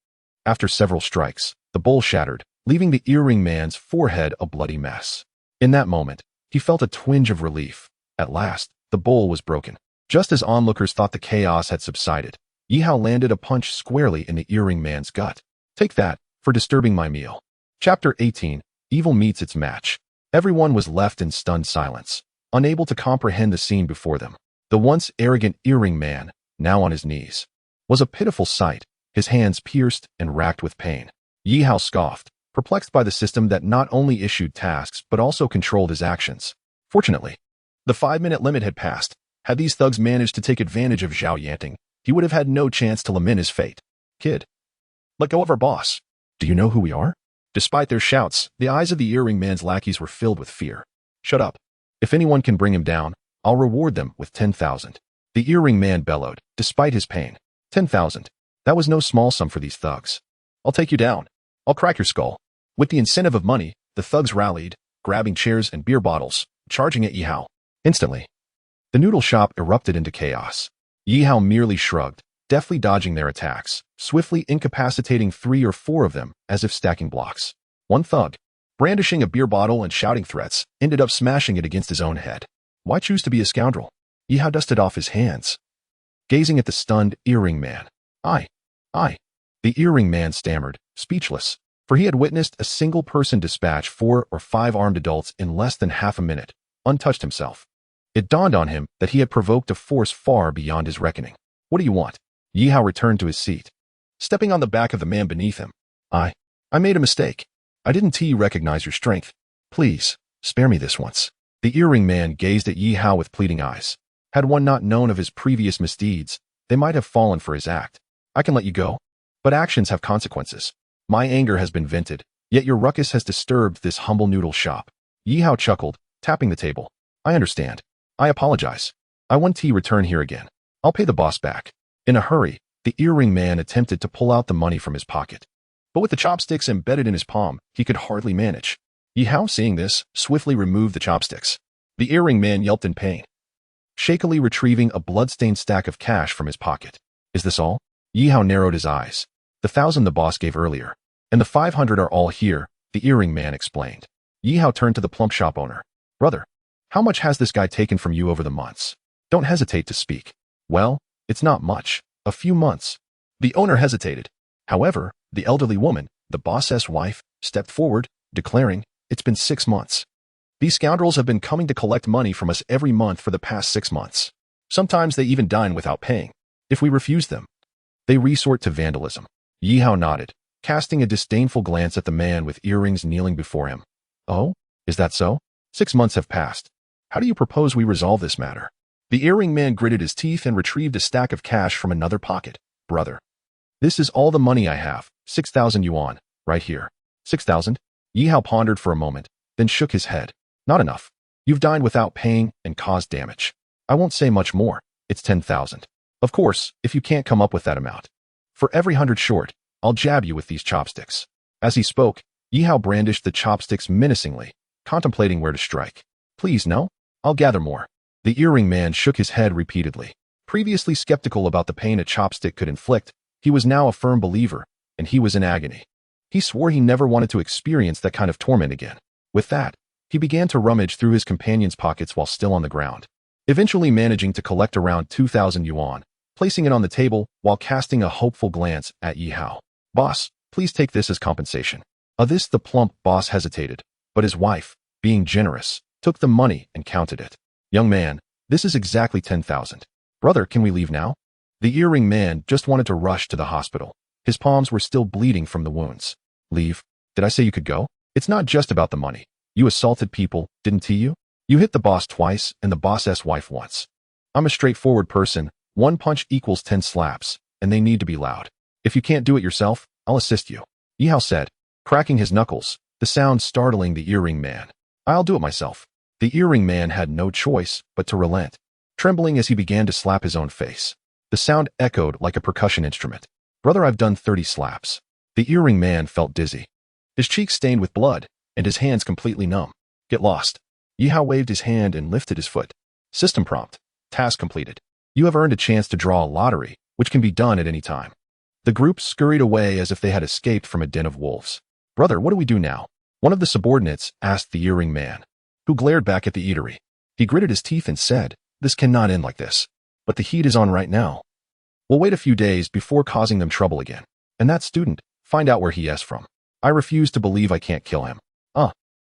After several strikes, the bowl shattered, leaving the earring man's forehead a bloody mess. In that moment, he felt a twinge of relief. At last, the bowl was broken. Just as onlookers thought the chaos had subsided, Yi Hao landed a punch squarely in the earring man's gut. Take that, for disturbing my meal. Chapter 18, Evil Meets Its Match. Everyone was left in stunned silence, unable to comprehend the scene before them. The once arrogant earring man, now on his knees, was a pitiful sight, his hands pierced and racked with pain. Yi Hao scoffed, perplexed by the system that not only issued tasks but also controlled his actions. Fortunately, the 5-minute limit had passed. Had these thugs managed to take advantage of Zhao Yanting, he would have had no chance to lament his fate. Kid, let go of our boss. Do you know who we are? Despite their shouts, the eyes of the earring man's lackeys were filled with fear. Shut up. If anyone can bring him down, I'll reward them with 10,000. The earring man bellowed, despite his pain. 10,000. That was no small sum for these thugs. I'll take you down. I'll crack your skull. With the incentive of money, the thugs rallied, grabbing chairs and beer bottles, charging at Yi Hao. Instantly, the noodle shop erupted into chaos. Yi Hao merely shrugged, deftly dodging their attacks, swiftly incapacitating 3 or 4 of them as if stacking blocks. One thug, brandishing a beer bottle and shouting threats, ended up smashing it against his own head. Why choose to be a scoundrel? Yi Hao dusted off his hands, gazing at the stunned earring man. I. The earring man stammered, speechless, for he had witnessed a single person dispatch 4 or 5 armed adults in less than half a minute, untouched himself. It dawned on him that he had provoked a force far beyond his reckoning. What do you want? Yi Hao returned to his seat, stepping on the back of the man beneath him. I made a mistake. I didn't recognize your strength. Please, spare me this once. The earring man gazed at Yi Hao with pleading eyes. Had one not known of his previous misdeeds, they might have fallen for his act. I can let you go, but actions have consequences. My anger has been vented, yet your ruckus has disturbed this humble noodle shop. Yi Hao chuckled, tapping the table. I understand. I apologize. I won't return here again. I'll pay the boss back. In a hurry, the earring man attempted to pull out the money from his pocket. But with the chopsticks embedded in his palm, he could hardly manage. Yi Hao, seeing this, swiftly removed the chopsticks. The earring man yelped in pain, shakily retrieving a blood-stained stack of cash from his pocket. Is this all? Yi Hao narrowed his eyes. The 1,000 the boss gave earlier, and the 500 are all here, the earring man explained. Yi Hao turned to the plump shop owner. Brother, how much has this guy taken from you over the months? Don't hesitate to speak. Well, it's not much. A few months. The owner hesitated. However, the elderly woman, the boss's wife, stepped forward, declaring, it's been 6 months. These scoundrels have been coming to collect money from us every month for the past 6 months. Sometimes they even dine without paying. If we refuse them, they resort to vandalism. Yi Hao nodded, casting a disdainful glance at the man with earrings kneeling before him. Oh, is that so? 6 months have passed. How do you propose we resolve this matter? The earring man gritted his teeth and retrieved a stack of cash from another pocket. Brother, this is all the money I have, 6,000 yuan, right here. 6,000? Yi Hao pondered for a moment, then shook his head. Not enough. You've dined without paying and caused damage. I won't say much more. It's 10,000. Of course, if you can't come up with that amount. For every 100 short, I'll jab you with these chopsticks. As he spoke, Yi Hao brandished the chopsticks menacingly, contemplating where to strike. Please, no? I'll gather more. The earring man shook his head repeatedly. Previously skeptical about the pain a chopstick could inflict, he was now a firm believer, and he was in agony. He swore he never wanted to experience that kind of torment again. With that, he began to rummage through his companion's pockets while still on the ground, eventually managing to collect around 2,000 yuan, placing it on the table while casting a hopeful glance at Yi Hao. Boss, please take this as compensation. This the plump boss hesitated, but his wife, being generous, took the money and counted it. Young man, this is exactly 10,000. Brother, can we leave now? The earring man just wanted to rush to the hospital. His palms were still bleeding from the wounds. Leave? Did I say you could go? It's not just about the money. You assaulted people, didn't you? You hit the boss twice and the boss's wife once. I'm a straightforward person. 1 punch equals 10 slaps, and they need to be loud. If you can't do it yourself, I'll assist you. Yi Hao said, cracking his knuckles, the sound startling the earring man. I'll do it myself. The earring man had no choice but to relent, trembling as he began to slap his own face. The sound echoed like a percussion instrument. Brother, I've done 30 slaps. The earring man felt dizzy, his cheeks stained with blood, and his hands completely numb. Get lost. Yi Hao waved his hand and lifted his foot. System prompt. Task completed. You have earned a chance to draw a lottery, which can be done at any time. The group scurried away as if they had escaped from a den of wolves. Brother, what do we do now? One of the subordinates asked the earring man, who glared back at the eatery. He gritted his teeth and said, this cannot end like this. But the heat is on right now. We'll wait a few days before causing them trouble again. And that student, find out where he is from. I refuse to believe I can't kill him.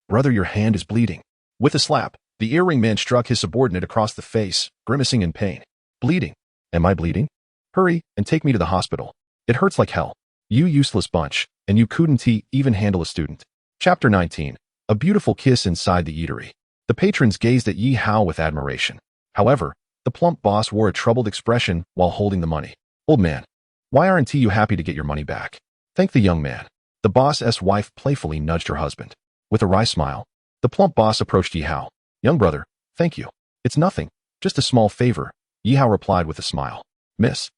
Brother, your hand is bleeding. With a slap, the earring man struck his subordinate across the face, grimacing in pain. Bleeding? Am I bleeding? Hurry and take me to the hospital. It hurts like hell. You useless bunch, and you couldn't even handle a student. Chapter 19. A beautiful kiss inside the eatery. The patrons gazed at Yi Hao with admiration. However, the plump boss wore a troubled expression while holding the money. Old man, why aren't you happy to get your money back? Thank the young man. The boss's wife playfully nudged her husband. With a wry smile, the plump boss approached Yi Hao. Young brother, thank you. It's nothing, just a small favor, Yi Hao replied with a smile. Miss,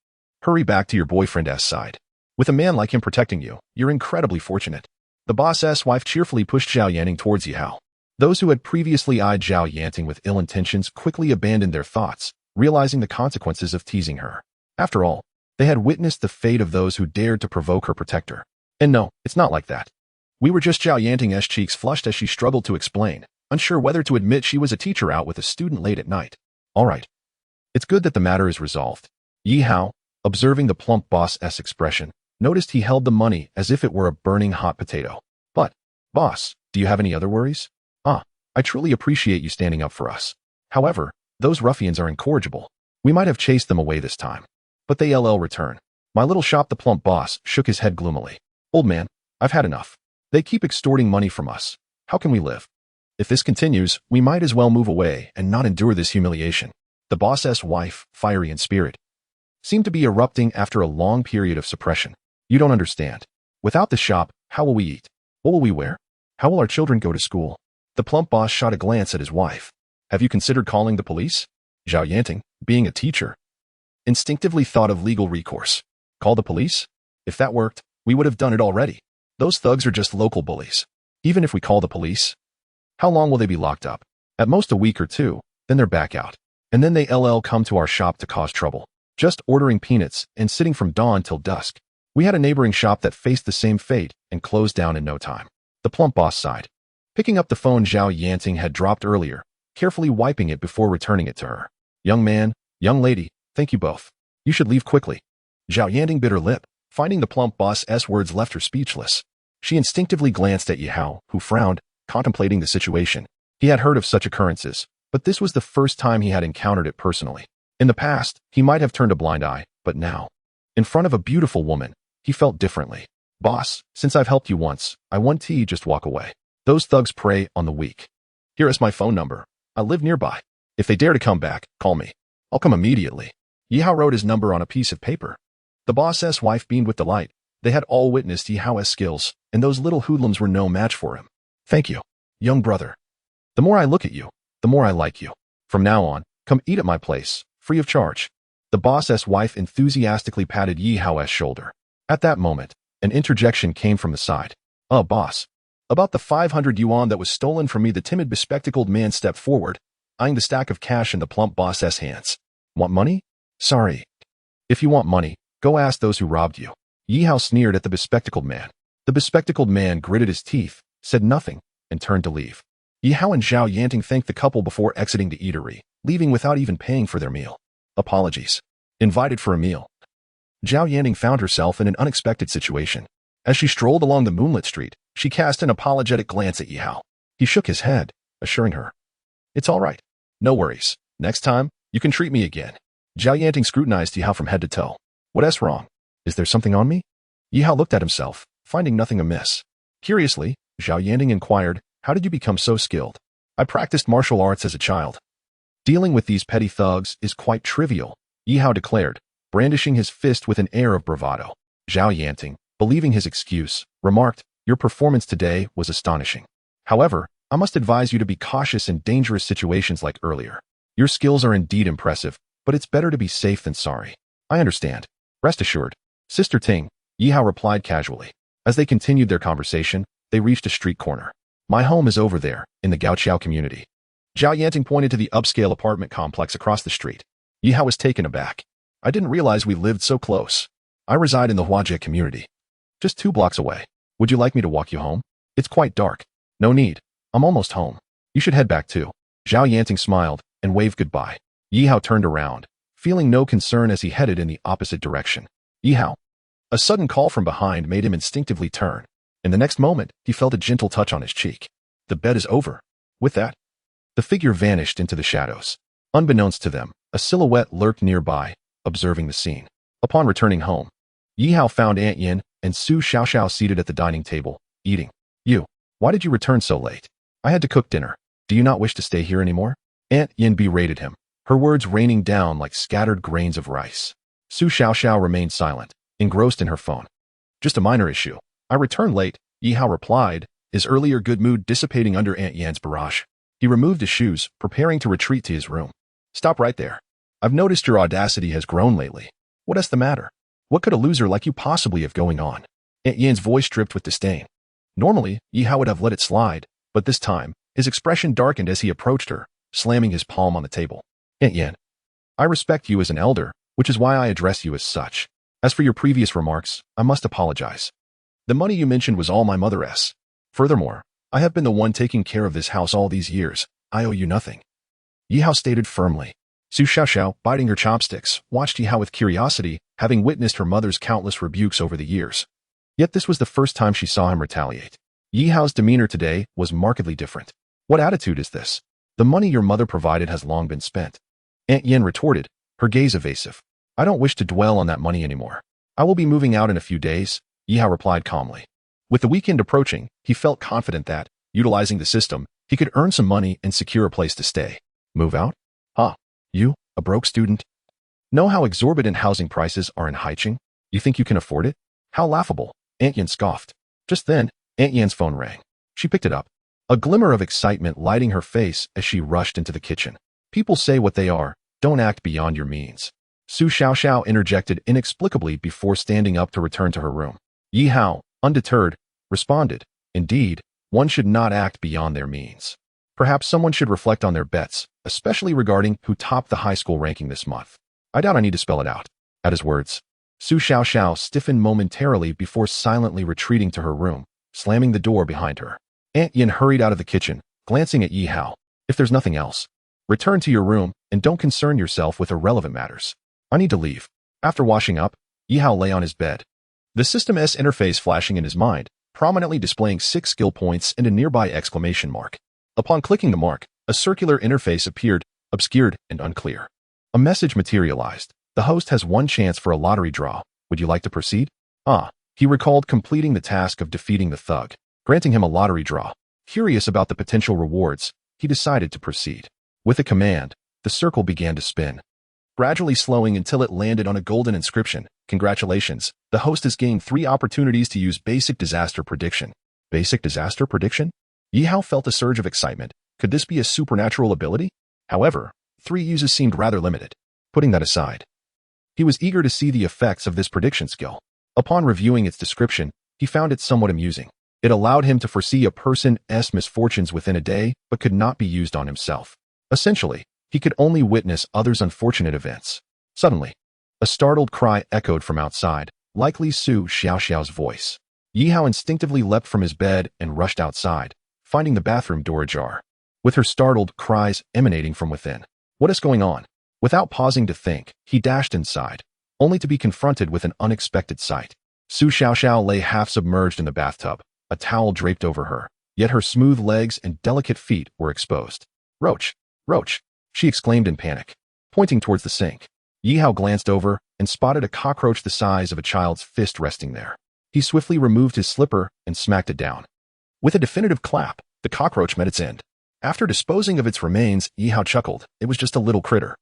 hurry back to your boyfriend's side. With a man like him protecting you, you're incredibly fortunate. The boss's wife cheerfully pushed Zhao Yanting towards Yihao. Those who had previously eyed Zhao Yanting with ill intentions quickly abandoned their thoughts, realizing the consequences of teasing her. After all, they had witnessed the fate of those who dared to provoke her protector. And no, it's not like that. We were just Zhao Yanting's cheeks flushed as she struggled to explain, unsure whether to admit she was a teacher out with a student late at night. All right. It's good that the matter is resolved. Yihao, observing the plump boss's expression, noticed he held the money as if it were a burning hot potato. But, boss, do you have any other worries? I truly appreciate you standing up for us. However, those ruffians are incorrigible. We might have chased them away this time. But they return. My little shop. The plump boss shook his head gloomily. Old man, I've had enough. They keep extorting money from us. How can we live? If this continues, we might as well move away and not endure this humiliation. The boss's wife, fiery in spirit, seemed to be erupting after a long period of suppression. You don't understand. Without the shop, how will we eat? What will we wear? How will our children go to school? The plump boss shot a glance at his wife. Have you considered calling the police? Zhao Yanting, being a teacher, instinctively thought of legal recourse. Call the police? If that worked, we would have done it already. Those thugs are just local bullies. Even if we call the police, how long will they be locked up? At most a week or two, then they're back out. And then they come to our shop to cause trouble. Just ordering peanuts and sitting from dawn till dusk. We had a neighboring shop that faced the same fate and closed down in no time. The plump boss sighed. Picking up the phone Zhao Yanting had dropped earlier, carefully wiping it before returning it to her. Young man, young lady, thank you both. You should leave quickly. Zhao Yanting bit her lip, finding the plump boss's words left her speechless. She instinctively glanced at Yihao, who frowned, contemplating the situation. He had heard of such occurrences, but this was the first time he had encountered it personally. In the past, he might have turned a blind eye, but now, in front of a beautiful woman, he felt differently. Boss, since I've helped you once, I want to just walk away. Those thugs prey on the weak. Here is my phone number. I live nearby. If they dare to come back, call me. I'll come immediately. Yihao wrote his number on a piece of paper. The boss's wife beamed with delight. They had all witnessed Yihao's skills, and those little hoodlums were no match for him. Thank you, young brother. The more I look at you, the more I like you. From now on, come eat at my place, free of charge. The boss's wife enthusiastically patted Yihao's shoulder. At that moment, an interjection came from the side. Boss. About the 500 yuan that was stolen from me. The timid, bespectacled man stepped forward, eyeing the stack of cash in the plump boss's hands. Want money? Sorry. If you want money, go ask those who robbed you. Yihao sneered at the bespectacled man. The bespectacled man gritted his teeth, said nothing, and turned to leave. Yihao and Zhao Yanting thanked the couple before exiting the eatery, leaving without even paying for their meal. Apologies. Invited for a meal. Zhao Yanting found herself in an unexpected situation. As she strolled along the moonlit street, she cast an apologetic glance at Yihao. He shook his head, assuring her, "It's all right. No worries. Next time, you can treat me again." Zhao Yanting scrutinized Yihao from head to toe. What's wrong? Is there something on me? Yihao looked at himself, finding nothing amiss. Curiously, Zhao Yanting inquired, how did you become so skilled? I practiced martial arts as a child. Dealing with these petty thugs is quite trivial, Yihao declared, brandishing his fist with an air of bravado. Zhao Yanting, believing his excuse, remarked, your performance today was astonishing. However, I must advise you to be cautious in dangerous situations like earlier. Your skills are indeed impressive, but it's better to be safe than sorry. I understand. Rest assured. Sister Ting, Yihao replied casually. As they continued their conversation, they reached a street corner. My home is over there, in the Gaoqiao community. Zhao Yanting pointed to the upscale apartment complex across the street. Yihao was taken aback. I didn't realize we lived so close. I reside in the Huajie community. Just 2 blocks away. Would you like me to walk you home? It's quite dark. No need. I'm almost home. You should head back too. Zhao Yanting smiled and waved goodbye. Yihao turned around, feeling no concern as he headed in the opposite direction. Yihao. A sudden call from behind made him instinctively turn. In the next moment, he felt a gentle touch on his cheek. The bed is over. With that, the figure vanished into the shadows. Unbeknownst to them, a silhouette lurked nearby, observing the scene. Upon returning home, Yihao found Aunt Yin and Su Xiaoxiao seated at the dining table, eating. You, why did you return so late? I had to cook dinner. Do you not wish to stay here anymore? Aunt Yin berated him, her words raining down like scattered grains of rice. Su Xiaoxiao remained silent, engrossed in her phone. Just a minor issue. I returned late, Yihao replied, his earlier good mood dissipating under Aunt Yan's barrage. He removed his shoes, preparing to retreat to his room. Stop right there. I've noticed your audacity has grown lately. What's the matter? What could a loser like you possibly have going on? Aunt Yan's voice dripped with disdain. Normally, Yi Hao would have let it slide, but this time, his expression darkened as he approached her, slamming his palm on the table. Aunt Yan, I respect you as an elder, which is why I address you as such. As for your previous remarks, I must apologize. The money you mentioned was all my mother's. Furthermore, I have been the one taking care of this house all these years. I owe you nothing. Yi Hao stated firmly. Su Xiaoxiao, biting her chopsticks, watched Yi Hao with curiosity, having witnessed her mother's countless rebukes over the years. Yet this was the first time she saw him retaliate. Yi Hao's demeanor today was markedly different. What attitude is this? The money your mother provided has long been spent. Aunt Yan retorted, her gaze evasive. I don't wish to dwell on that money anymore. I will be moving out in a few days, Yi Hao replied calmly. With the weekend approaching, he felt confident that, utilizing the system, he could earn some money and secure a place to stay. Move out? Huh? You, a broke student? Know how exorbitant housing prices are in Haicheng? You think you can afford it? How laughable, Aunt Yan scoffed. Just then, Aunt Yan's phone rang. She picked it up, a glimmer of excitement lighting her face as she rushed into the kitchen. People say what they are, don't act beyond your means. Su Xiaoxiao interjected inexplicably before standing up to return to her room. Yi Hao, undeterred, responded, Indeed, one should not act beyond their means. Perhaps someone should reflect on their bets, especially regarding who topped the high school ranking this month. I doubt I need to spell it out. At his words, Su Xiaoxiao stiffened momentarily before silently retreating to her room, slamming the door behind her. Aunt Yan hurried out of the kitchen, glancing at Yi Hao. If there's nothing else, return to your room and don't concern yourself with irrelevant matters. I need to leave. After washing up, Yi Hao lay on his bed. The system's interface flashing in his mind, prominently displaying 6 skill points and a nearby exclamation mark. Upon clicking the mark, a circular interface appeared, obscured and unclear. A message materialized. The host has one chance for a lottery draw. Would you like to proceed? He recalled completing the task of defeating the thug, granting him a lottery draw. Curious about the potential rewards, he decided to proceed. With a command, the circle began to spin, gradually slowing until it landed on a golden inscription. Congratulations, the host has gained 3 opportunities to use Basic Disaster Prediction. Basic Disaster Prediction? Yi Hao felt a surge of excitement. Could this be a supernatural ability? However, 3 uses seemed rather limited. Putting that aside, he was eager to see the effects of this prediction skill. Upon reviewing its description, he found it somewhat amusing. It allowed him to foresee a person's misfortunes within a day, but could not be used on himself. Essentially, he could only witness others' unfortunate events. Suddenly, a startled cry echoed from outside, likely Su Xiaoxiao's voice. Yi Hao instinctively leapt from his bed and rushed outside, finding the bathroom door ajar, with her startled cries emanating from within. What is going on? Without pausing to think, he dashed inside, only to be confronted with an unexpected sight. Su Xiaoxiao lay half submerged in the bathtub, a towel draped over her, yet her smooth legs and delicate feet were exposed. Roach! Roach! She exclaimed in panic, pointing towards the sink. Yi Hao glanced over and spotted a cockroach the size of a child's fist resting there. He swiftly removed his slipper and smacked it down. With a definitive clap, the cockroach met its end. After disposing of its remains, Yi Hao chuckled. It was just a little critter.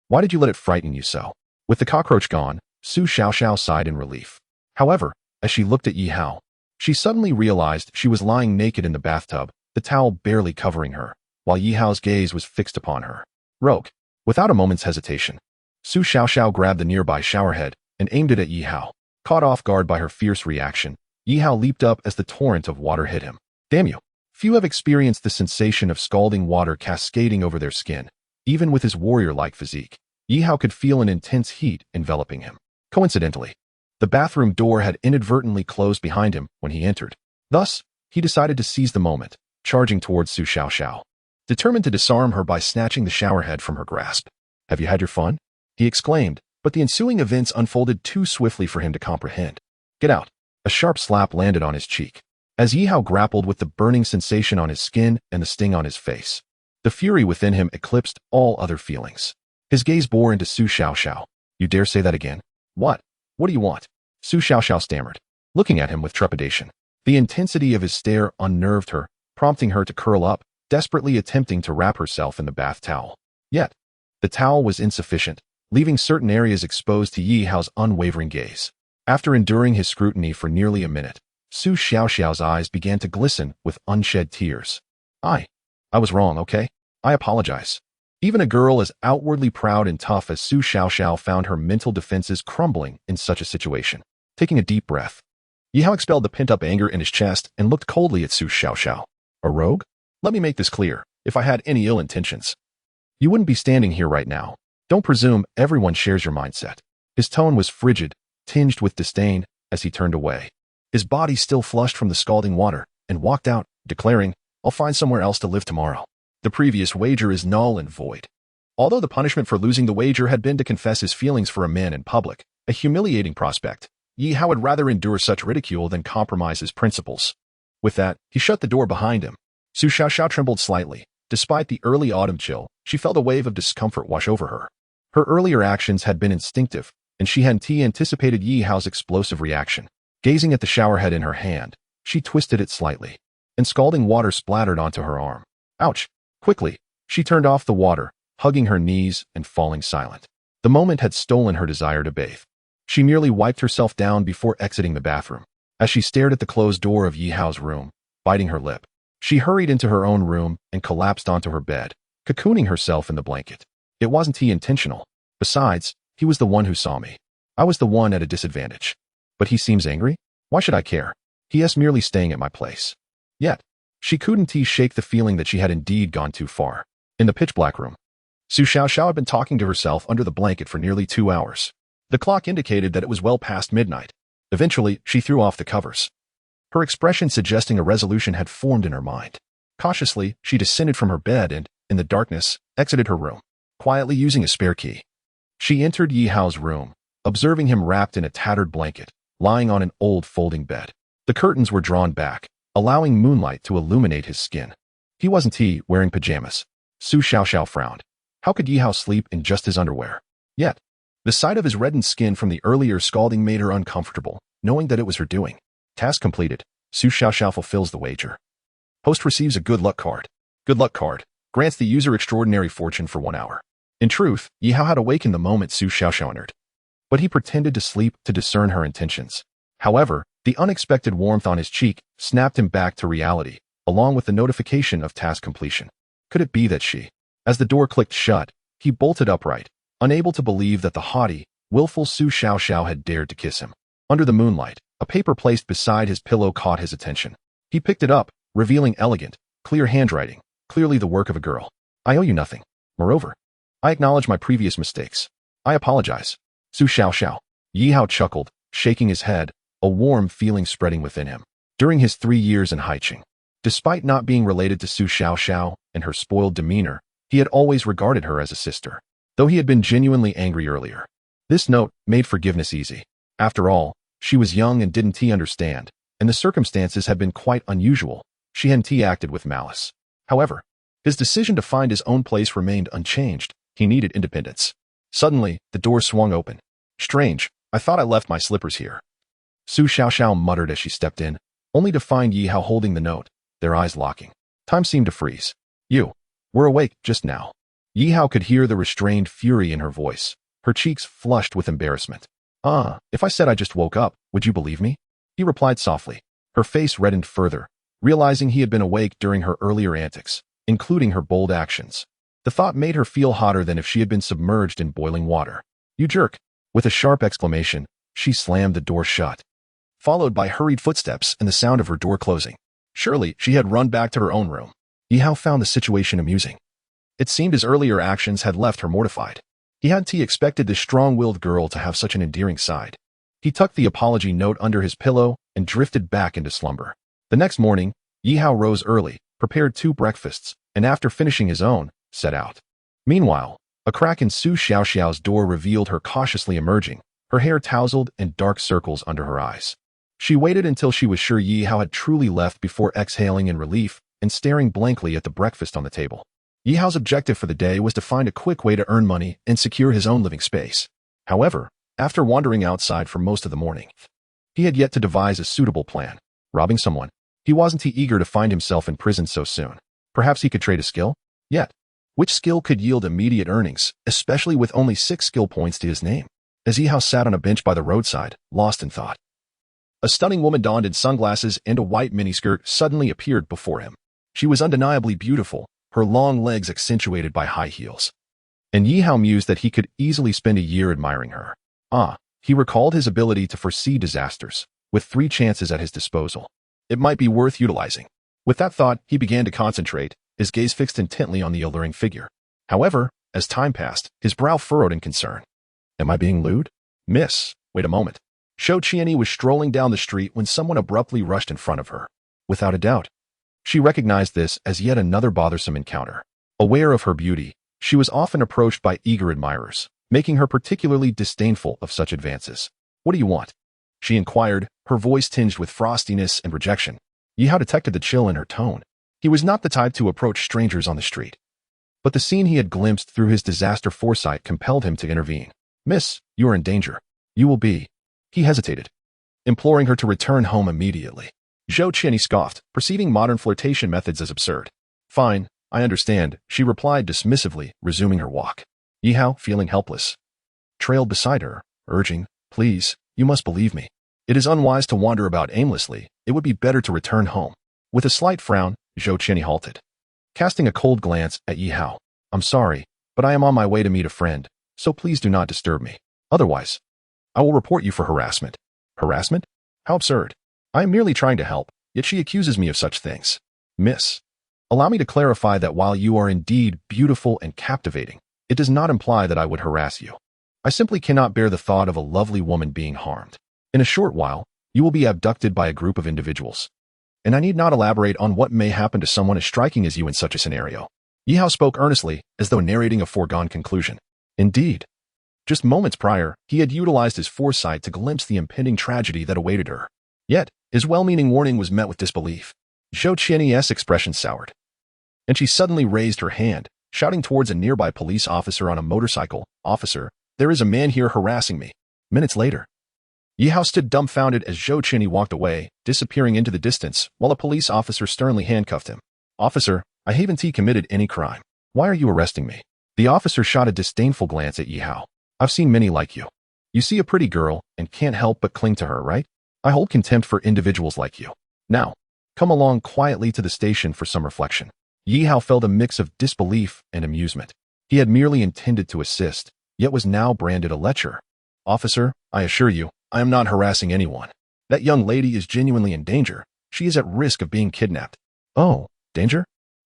Why did you let it frighten you so? With the cockroach gone, Su Xiaoxiao sighed in relief. However, as she looked at Yi Hao, she suddenly realized she was lying naked in the bathtub, the towel barely covering her, while Yi Hao's gaze was fixed upon her. Rogue. Without a moment's hesitation, Su Xiaoxiao grabbed the nearby showerhead and aimed it at Yi Hao. Caught off guard by her fierce reaction, Yi Hao leaped up as the torrent of water hit him. Damn you! Few have experienced the sensation of scalding water cascading over their skin. Even with his warrior-like physique, Yi Hao could feel an intense heat enveloping him. Coincidentally, the bathroom door had inadvertently closed behind him when he entered. Thus, he decided to seize the moment, charging towards Su Xiaoxiao, determined to disarm her by snatching the showerhead from her grasp. Have you had your fun? He exclaimed, but the ensuing events unfolded too swiftly for him to comprehend. Get out! A sharp slap landed on his cheek, as Yi Hao grappled with the burning sensation on his skin and the sting on his face. The fury within him eclipsed all other feelings. His gaze bore into Su Xiaoxiao. You dare say that again? What? What do you want? Su Xiaoxiao stammered, looking at him with trepidation. The intensity of his stare unnerved her, prompting her to curl up, desperately attempting to wrap herself in the bath towel. Yet, the towel was insufficient, leaving certain areas exposed to Yi Hao's unwavering gaze. After enduring his scrutiny for nearly a minute, Su Xiaoxiao's eyes began to glisten with unshed tears. I was wrong, okay? I apologize. Even a girl as outwardly proud and tough as Su Xiaoxiao found her mental defenses crumbling in such a situation. Taking a deep breath, Yi Hao expelled the pent-up anger in his chest and looked coldly at Su Xiaoxiao. A rogue? Let me make this clear. If I had any ill intentions, you wouldn't be standing here right now. Don't presume everyone shares your mindset. His tone was frigid, tinged with disdain, as he turned away. His body still flushed from the scalding water, and walked out, declaring, I'll find somewhere else to live tomorrow. The previous wager is null and void. Although the punishment for losing the wager had been to confess his feelings for a man in public, a humiliating prospect, Yi Hao would rather endure such ridicule than compromise his principles. With that, he shut the door behind him. Su Xiaoxiao trembled slightly. Despite the early autumn chill, she felt a wave of discomfort wash over her. Her earlier actions had been instinctive, and she hadn't anticipated Yi Hao's explosive reaction. Gazing at the shower head in her hand, she twisted it slightly, and scalding water splattered onto her arm. Ouch! Quickly, she turned off the water, hugging her knees and falling silent. The moment had stolen her desire to bathe. She merely wiped herself down before exiting the bathroom. As she stared at the closed door of Yi Hao's room, biting her lip, she hurried into her own room and collapsed onto her bed, cocooning herself in the blanket. It wasn't intentional. Besides, he was the one who saw me. I was the one at a disadvantage. But he seems angry? Why should I care? He is merely staying at my place. Yet, she couldn't shake the feeling that she had indeed gone too far. In the pitch-black room, Su Xiaoxiao had been talking to herself under the blanket for nearly 2 hours. The clock indicated that it was well past midnight. Eventually, she threw off the covers. Her expression suggesting a resolution had formed in her mind. Cautiously, she descended from her bed and, in the darkness, exited her room, quietly using a spare key. She entered Yi Hao's room, observing him wrapped in a tattered blanket, lying on an old folding bed. The curtains were drawn back, allowing moonlight to illuminate his skin. He wasn't wearing pajamas. Su Xiaoxiao frowned. How could Yi Hao sleep in just his underwear? Yet, the sight of his reddened skin from the earlier scalding made her uncomfortable, knowing that it was her doing. Task completed. Su Xiaoxiao fulfills the wager. Host receives a good luck card. Good luck card grants the user extraordinary fortune for 1 hour. In truth, Yi Hao had awakened the moment Su Xiaoxiao entered. But he pretended to sleep to discern her intentions. However, the unexpected warmth on his cheek snapped him back to reality, along with the notification of task completion. Could it be that she? As the door clicked shut, he bolted upright, unable to believe that the haughty, willful Su Xiaoxiao had dared to kiss him. Under the moonlight, a paper placed beside his pillow caught his attention. He picked it up, revealing elegant, clear handwriting, clearly the work of a girl. I owe you nothing. Moreover, I acknowledge my previous mistakes. I apologize. Su Xiaoxiao. Yi Hao chuckled, shaking his head, a warm feeling spreading within him. During his 3 years in Haiqing, despite not being related to Su Xiaoxiao and her spoiled demeanor, he had always regarded her as a sister, though he had been genuinely angry earlier. This note made forgiveness easy. After all, she was young and didn't understand, and the circumstances had been quite unusual. She hadn't acted with malice. However, his decision to find his own place remained unchanged. He needed independence. Suddenly, the door swung open. Strange, I thought I left my slippers here. Su Xiaoxiao muttered as she stepped in, only to find Yi Hao holding the note, their eyes locking. Time seemed to freeze. You were awake just now. Yi Hao could hear the restrained fury in her voice, her cheeks flushed with embarrassment. If I said I just woke up, would you believe me? He replied softly. Her face reddened further, realizing he had been awake during her earlier antics, including her bold actions. The thought made her feel hotter than if she had been submerged in boiling water. You jerk! With a sharp exclamation, she slammed the door shut, followed by hurried footsteps and the sound of her door closing. Surely, she had run back to her own room. Yi Hao found the situation amusing. It seemed his earlier actions had left her mortified. He hadn't expected this strong-willed girl to have such an endearing side. He tucked the apology note under his pillow and drifted back into slumber. The next morning, Yi Hao rose early, prepared 2 breakfasts, and after finishing his own, set out. Meanwhile, a crack in Su Xiaoxiao's door revealed her cautiously emerging, her hair tousled and dark circles under her eyes. She waited until she was sure Yi Hao had truly left before exhaling in relief and staring blankly at the breakfast on the table. Yi Hao's objective for the day was to find a quick way to earn money and secure his own living space. However, after wandering outside for most of the morning, he had yet to devise a suitable plan. Robbing someone? He wasn't eager to find himself in prison so soon. Perhaps he could trade a skill? Yet, which skill could yield immediate earnings, especially with only 6 skill points to his name? As Yi Hao sat on a bench by the roadside, lost in thought, a stunning woman donned in sunglasses and a white miniskirt suddenly appeared before him. She was undeniably beautiful, her long legs accentuated by high heels. And Yi Hao mused that he could easily spend a year admiring her. He recalled his ability to foresee disasters, with 3 chances at his disposal. It might be worth utilizing. With that thought, he began to concentrate, his gaze fixed intently on the alluring figure. However, as time passed, his brow furrowed in concern. Am I being lewd? Miss, wait a moment. Shou Qianyi was strolling down the street when someone abruptly rushed in front of her. Without a doubt, she recognized this as yet another bothersome encounter. Aware of her beauty, she was often approached by eager admirers, making her particularly disdainful of such advances. What do you want? She inquired, her voice tinged with frostiness and rejection. Yi Hao detected the chill in her tone. He was not the type to approach strangers on the street. But the scene he had glimpsed through his disaster foresight compelled him to intervene. Miss, you are in danger. You will be. He hesitated, imploring her to return home immediately. Shou Qianyi scoffed, perceiving modern flirtation methods as absurd. Fine, I understand, she replied dismissively, resuming her walk. Yi Hao, feeling helpless, trailed beside her, urging, Please, you must believe me. It is unwise to wander about aimlessly. It would be better to return home. With a slight frown, Shou Qianyi halted, casting a cold glance at Yi Hao. I'm sorry, but I am on my way to meet a friend, so please do not disturb me. Otherwise, I will report you for harassment. Harassment? How absurd. I am merely trying to help, yet she accuses me of such things. Miss, allow me to clarify that while you are indeed beautiful and captivating, it does not imply that I would harass you. I simply cannot bear the thought of a lovely woman being harmed. In a short while, you will be abducted by a group of individuals. And I need not elaborate on what may happen to someone as striking as you in such a scenario. Yi Hao spoke earnestly, as though narrating a foregone conclusion. Indeed. Just moments prior, he had utilized his foresight to glimpse the impending tragedy that awaited her. Yet, his well-meaning warning was met with disbelief. Shou Qianyi's expression soured, and she suddenly raised her hand, shouting towards a nearby police officer on a motorcycle, Officer, there is a man here harassing me. Minutes later, Yi Hao stood dumbfounded as Shou Qianyi walked away, disappearing into the distance, while a police officer sternly handcuffed him. Officer, I haven't committed any crime. Why are you arresting me? The officer shot a disdainful glance at Yi Hao. I've seen many like you. You see a pretty girl and can't help but cling to her, right? I hold contempt for individuals like you. Now, come along quietly to the station for some reflection. Yi Hao felt a mix of disbelief and amusement. He had merely intended to assist, yet was now branded a lecher. Officer, I assure you, I am not harassing anyone. That young lady is genuinely in danger. She is at risk of being kidnapped. Oh, danger?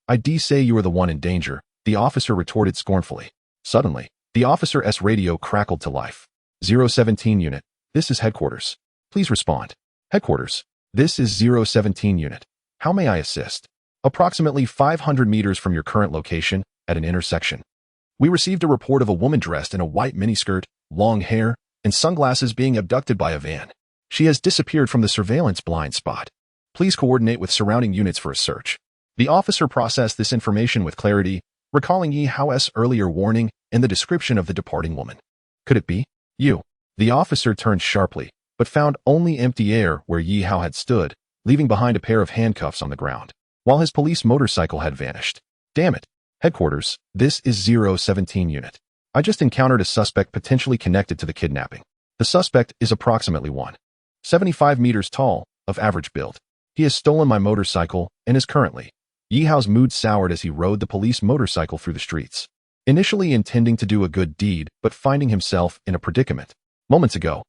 I say you are the one in danger, the officer retorted scornfully. Suddenly, the officer's radio crackled to life. 017 unit, this is headquarters. Please respond. Headquarters, this is 017 unit. How may I assist? Approximately 500 meters from your current location, at an intersection. We received a report of a woman dressed in a white miniskirt, long hair, and sunglasses being abducted by a van. She has disappeared from the surveillance blind spot. Please coordinate with surrounding units for a search. The officer processed this information with clarity, recalling Yi Hao's earlier warning and the description of the departing woman. Could it be? You. The officer turned sharply, but found only empty air where Yi Hao had stood, leaving behind a pair of handcuffs on the ground, while his police motorcycle had vanished. Damn it. Headquarters, this is 017 unit. I just encountered a suspect potentially connected to the kidnapping. The suspect is approximately 1.75 meters tall, of average build. He has stolen my motorcycle and is currently. Yi Hao's mood soured as he rode the police motorcycle through the streets, initially intending to do a good deed but finding himself in a predicament. Moments ago,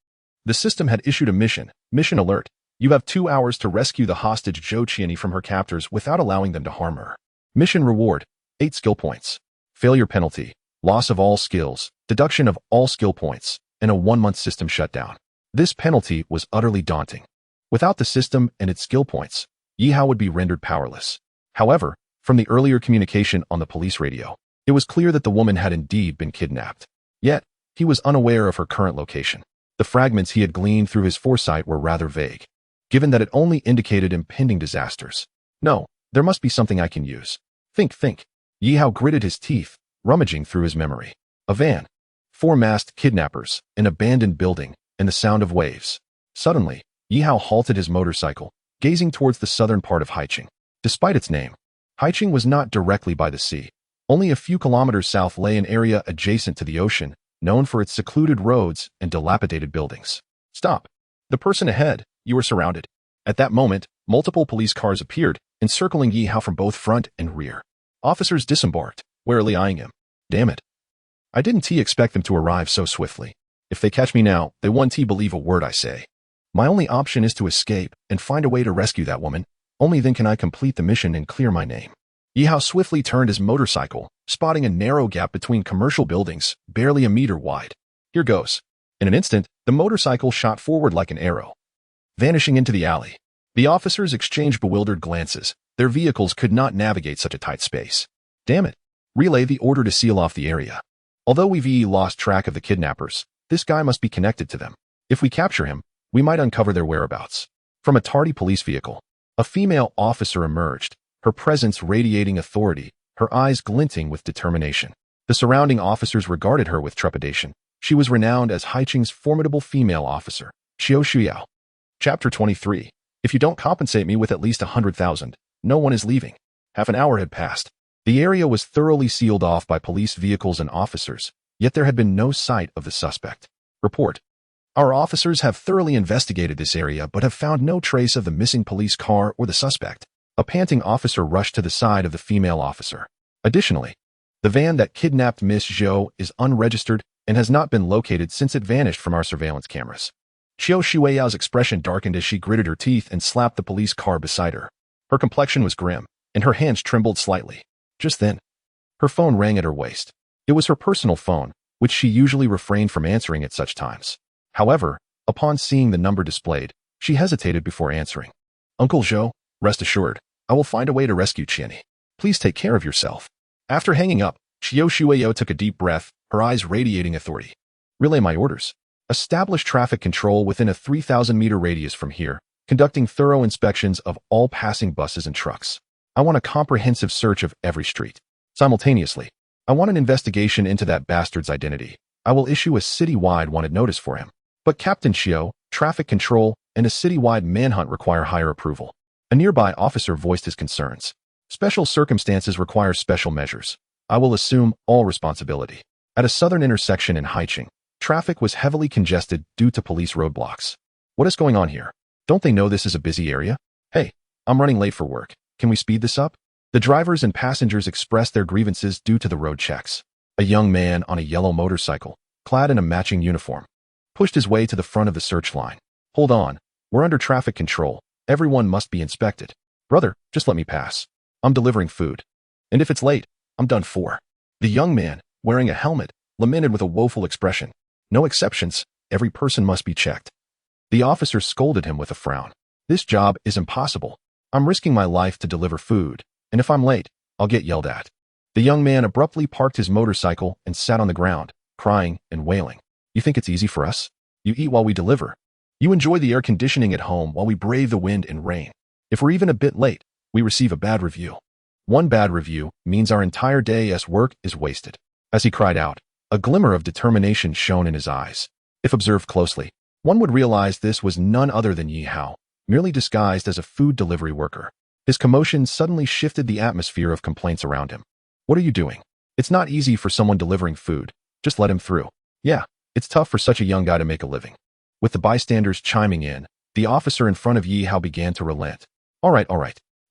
the system had issued a mission alert. You have 2 hours to rescue the hostage Shou Qianyi from her captors without allowing them to harm her. Mission reward, 8 skill points. Failure penalty, loss of all skills, deduction of all skill points, and a 1-month system shutdown. This penalty was utterly daunting. Without the system and its skill points, Yi Hao would be rendered powerless. However, from the earlier communication on the police radio, it was clear that the woman had indeed been kidnapped. Yet, he was unaware of her current location. The fragments he had gleaned through his foresight were rather vague, given that it only indicated impending disasters. No, there must be something I can use. Think. Yi Hao gritted his teeth, rummaging through his memory. A van, 4 masked kidnappers, an abandoned building, and the sound of waves. Suddenly, Yi Hao halted his motorcycle, gazing towards the southern part of Haicheng. Despite its name, Haicheng was not directly by the sea. Only a few kilometers south lay an area adjacent to the ocean, known for its secluded roads and dilapidated buildings. Stop. The person ahead, you were surrounded. At that moment, multiple police cars appeared, encircling Yi Hao from both front and rear. Officers disembarked, warily eyeing him. Damn it. I didn't expect them to arrive so swiftly. If they catch me now, they won't believe a word I say. My only option is to escape and find a way to rescue that woman. Only then can I complete the mission and clear my name. Yihao swiftly turned his motorcycle, spotting a narrow gap between commercial buildings, barely a meter wide. Here goes. In an instant, the motorcycle shot forward like an arrow, vanishing into the alley. The officers exchanged bewildered glances. Their vehicles could not navigate such a tight space. Damn it. Relay the order to seal off the area. Although we've lost track of the kidnappers, this guy must be connected to them. If we capture him, we might uncover their whereabouts. From a tardy police vehicle, a female officer emerged, her presence radiating authority, her eyes glinting with determination. The surrounding officers regarded her with trepidation. She was renowned as Haiching's formidable female officer, Xiao Shuyao. Chapter 23. If you don't compensate me with at least 100,000, no one is leaving. Half an hour had passed. The area was thoroughly sealed off by police vehicles and officers, yet there had been no sight of the suspect. Report. Our officers have thoroughly investigated this area but have found no trace of the missing police car or the suspect. A panting officer rushed to the side of the female officer. Additionally, the van that kidnapped Miss Zhou is unregistered and has not been located since it vanished from our surveillance cameras. Xiao Shuiyao's expression darkened as she gritted her teeth and slapped the police car beside her. Her complexion was grim, and her hands trembled slightly. Just then, her phone rang at her waist. It was her personal phone, which she usually refrained from answering at such times. However, upon seeing the number displayed, she hesitated before answering. Uncle Zhou, rest assured, I will find a way to rescue Qianni. Please take care of yourself. After hanging up, Xiao Shuiyo took a deep breath, her eyes radiating authority. Relay my orders. Establish traffic control within a 3,000-meter radius from here, conducting thorough inspections of all passing buses and trucks. I want a comprehensive search of every street. Simultaneously, I want an investigation into that bastard's identity. I will issue a city-wide wanted notice for him. But Captain Xiao, traffic control, and a city-wide manhunt require higher approval. A nearby officer voiced his concerns. Special circumstances require special measures. I will assume all responsibility. At a southern intersection in Haiching, traffic was heavily congested due to police roadblocks. What is going on here? Don't they know this is a busy area? Hey, I'm running late for work. Can we speed this up? The drivers and passengers expressed their grievances due to the road checks. A young man on a yellow motorcycle, clad in a matching uniform, pushed his way to the front of the search line. Hold on, we're under traffic control. Everyone must be inspected. Brother, just let me pass. I'm delivering food. And if it's late, I'm done for. The young man, wearing a helmet, lamented with a woeful expression. No exceptions, every person must be checked. The officer scolded him with a frown. This job is impossible. I'm risking my life to deliver food, and if I'm late, I'll get yelled at. The young man abruptly parked his motorcycle and sat on the ground, crying and wailing. You think it's easy for us? You eat while we deliver. You enjoy the air conditioning at home while we brave the wind and rain. If we're even a bit late, we receive a bad review. One bad review means our entire day's work is wasted. As he cried out, a glimmer of determination shone in his eyes. If observed closely, one would realize this was none other than Yi Hao, merely disguised as a food delivery worker. His commotion suddenly shifted the atmosphere of complaints around him. What are you doing? It's not easy for someone delivering food. Just let him through. Yeah, it's tough for such a young guy to make a living. With the bystanders chiming in, the officer in front of Yi Hao began to relent. All right.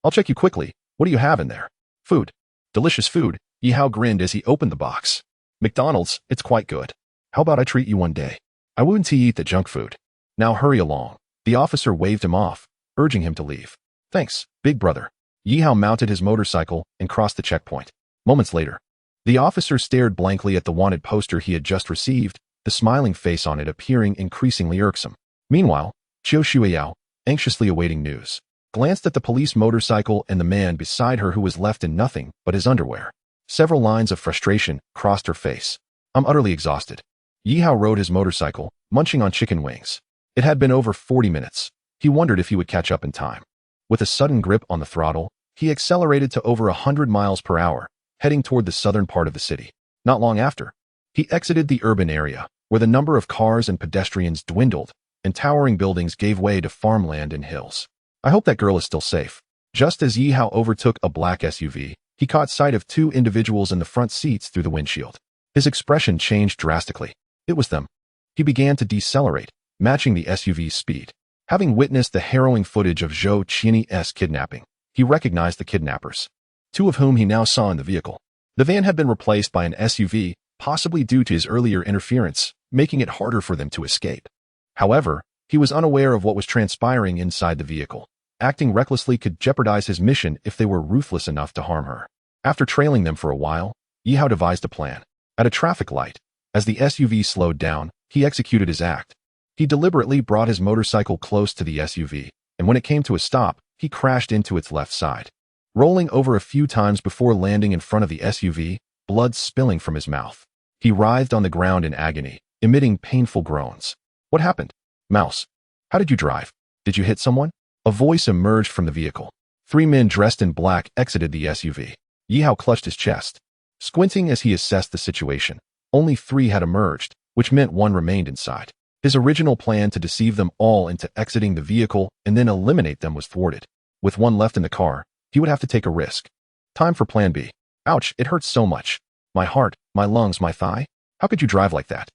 I'll check you quickly. What do you have in there? Food. Delicious food. Yi Hao grinned as he opened the box. McDonald's, it's quite good. How about I treat you one day? I wouldn't eat the junk food. Now hurry along. The officer waved him off, urging him to leave. Thanks, big brother. Yi Hao mounted his motorcycle and crossed the checkpoint. Moments later, the officer stared blankly at the wanted poster he had just received, the smiling face on it appearing increasingly irksome. Meanwhile, Qiao Shuiyao, anxiously awaiting news, glanced at the police motorcycle and the man beside her who was left in nothing but his underwear. Several lines of frustration crossed her face. I'm utterly exhausted. Yi Hao rode his motorcycle, munching on chicken wings. It had been over 40 minutes. He wondered if he would catch up in time. With a sudden grip on the throttle, he accelerated to over 100 miles per hour, heading toward the southern part of the city. Not long after, he exited the urban area, where the number of cars and pedestrians dwindled, and towering buildings gave way to farmland and hills. I hope that girl is still safe. Just as Yi Hao overtook a black SUV, he caught sight of two individuals in the front seats through the windshield. His expression changed drastically. It was them. He began to decelerate, matching the SUV's speed. Having witnessed the harrowing footage of Zhou Qianni's kidnapping, he recognized the kidnappers. two of whom he now saw in the vehicle. The van had been replaced by an SUV, possibly due to his earlier interference, making it harder for them to escape. However, he was unaware of what was transpiring inside the vehicle. Acting recklessly could jeopardize his mission if they were ruthless enough to harm her. After trailing them for a while, Yihao devised a plan. At a traffic light, as the SUV slowed down, he executed his act. He deliberately brought his motorcycle close to the SUV, and when it came to a stop, he crashed into its left side, rolling over a few times before landing in front of the SUV, blood spilling from his mouth. He writhed on the ground in agony, emitting painful groans. What happened? Mouse. How did you drive? Did you hit someone? A voice emerged from the vehicle. 3 men dressed in black exited the SUV. Yihao clutched his chest. Squinting as he assessed the situation, only 3 had emerged, which meant 1 remained inside. His original plan to deceive them all into exiting the vehicle and then eliminate them was thwarted. With 1 left in the car, he would have to take a risk. Time for plan B. Ouch, it hurts so much. My heart, my lungs, my thigh. How could you drive like that?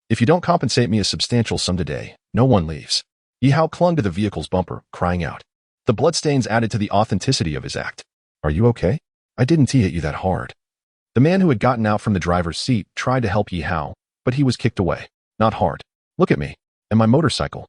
If you don't compensate me a substantial sum today, no one leaves. Yihao clung to the vehicle's bumper, crying out. The bloodstains added to the authenticity of his act. Are you okay? I didn't hit you that hard. The man who had gotten out from the driver's seat tried to help Yihao, but he was kicked away. Not hard. Look at me. And my motorcycle.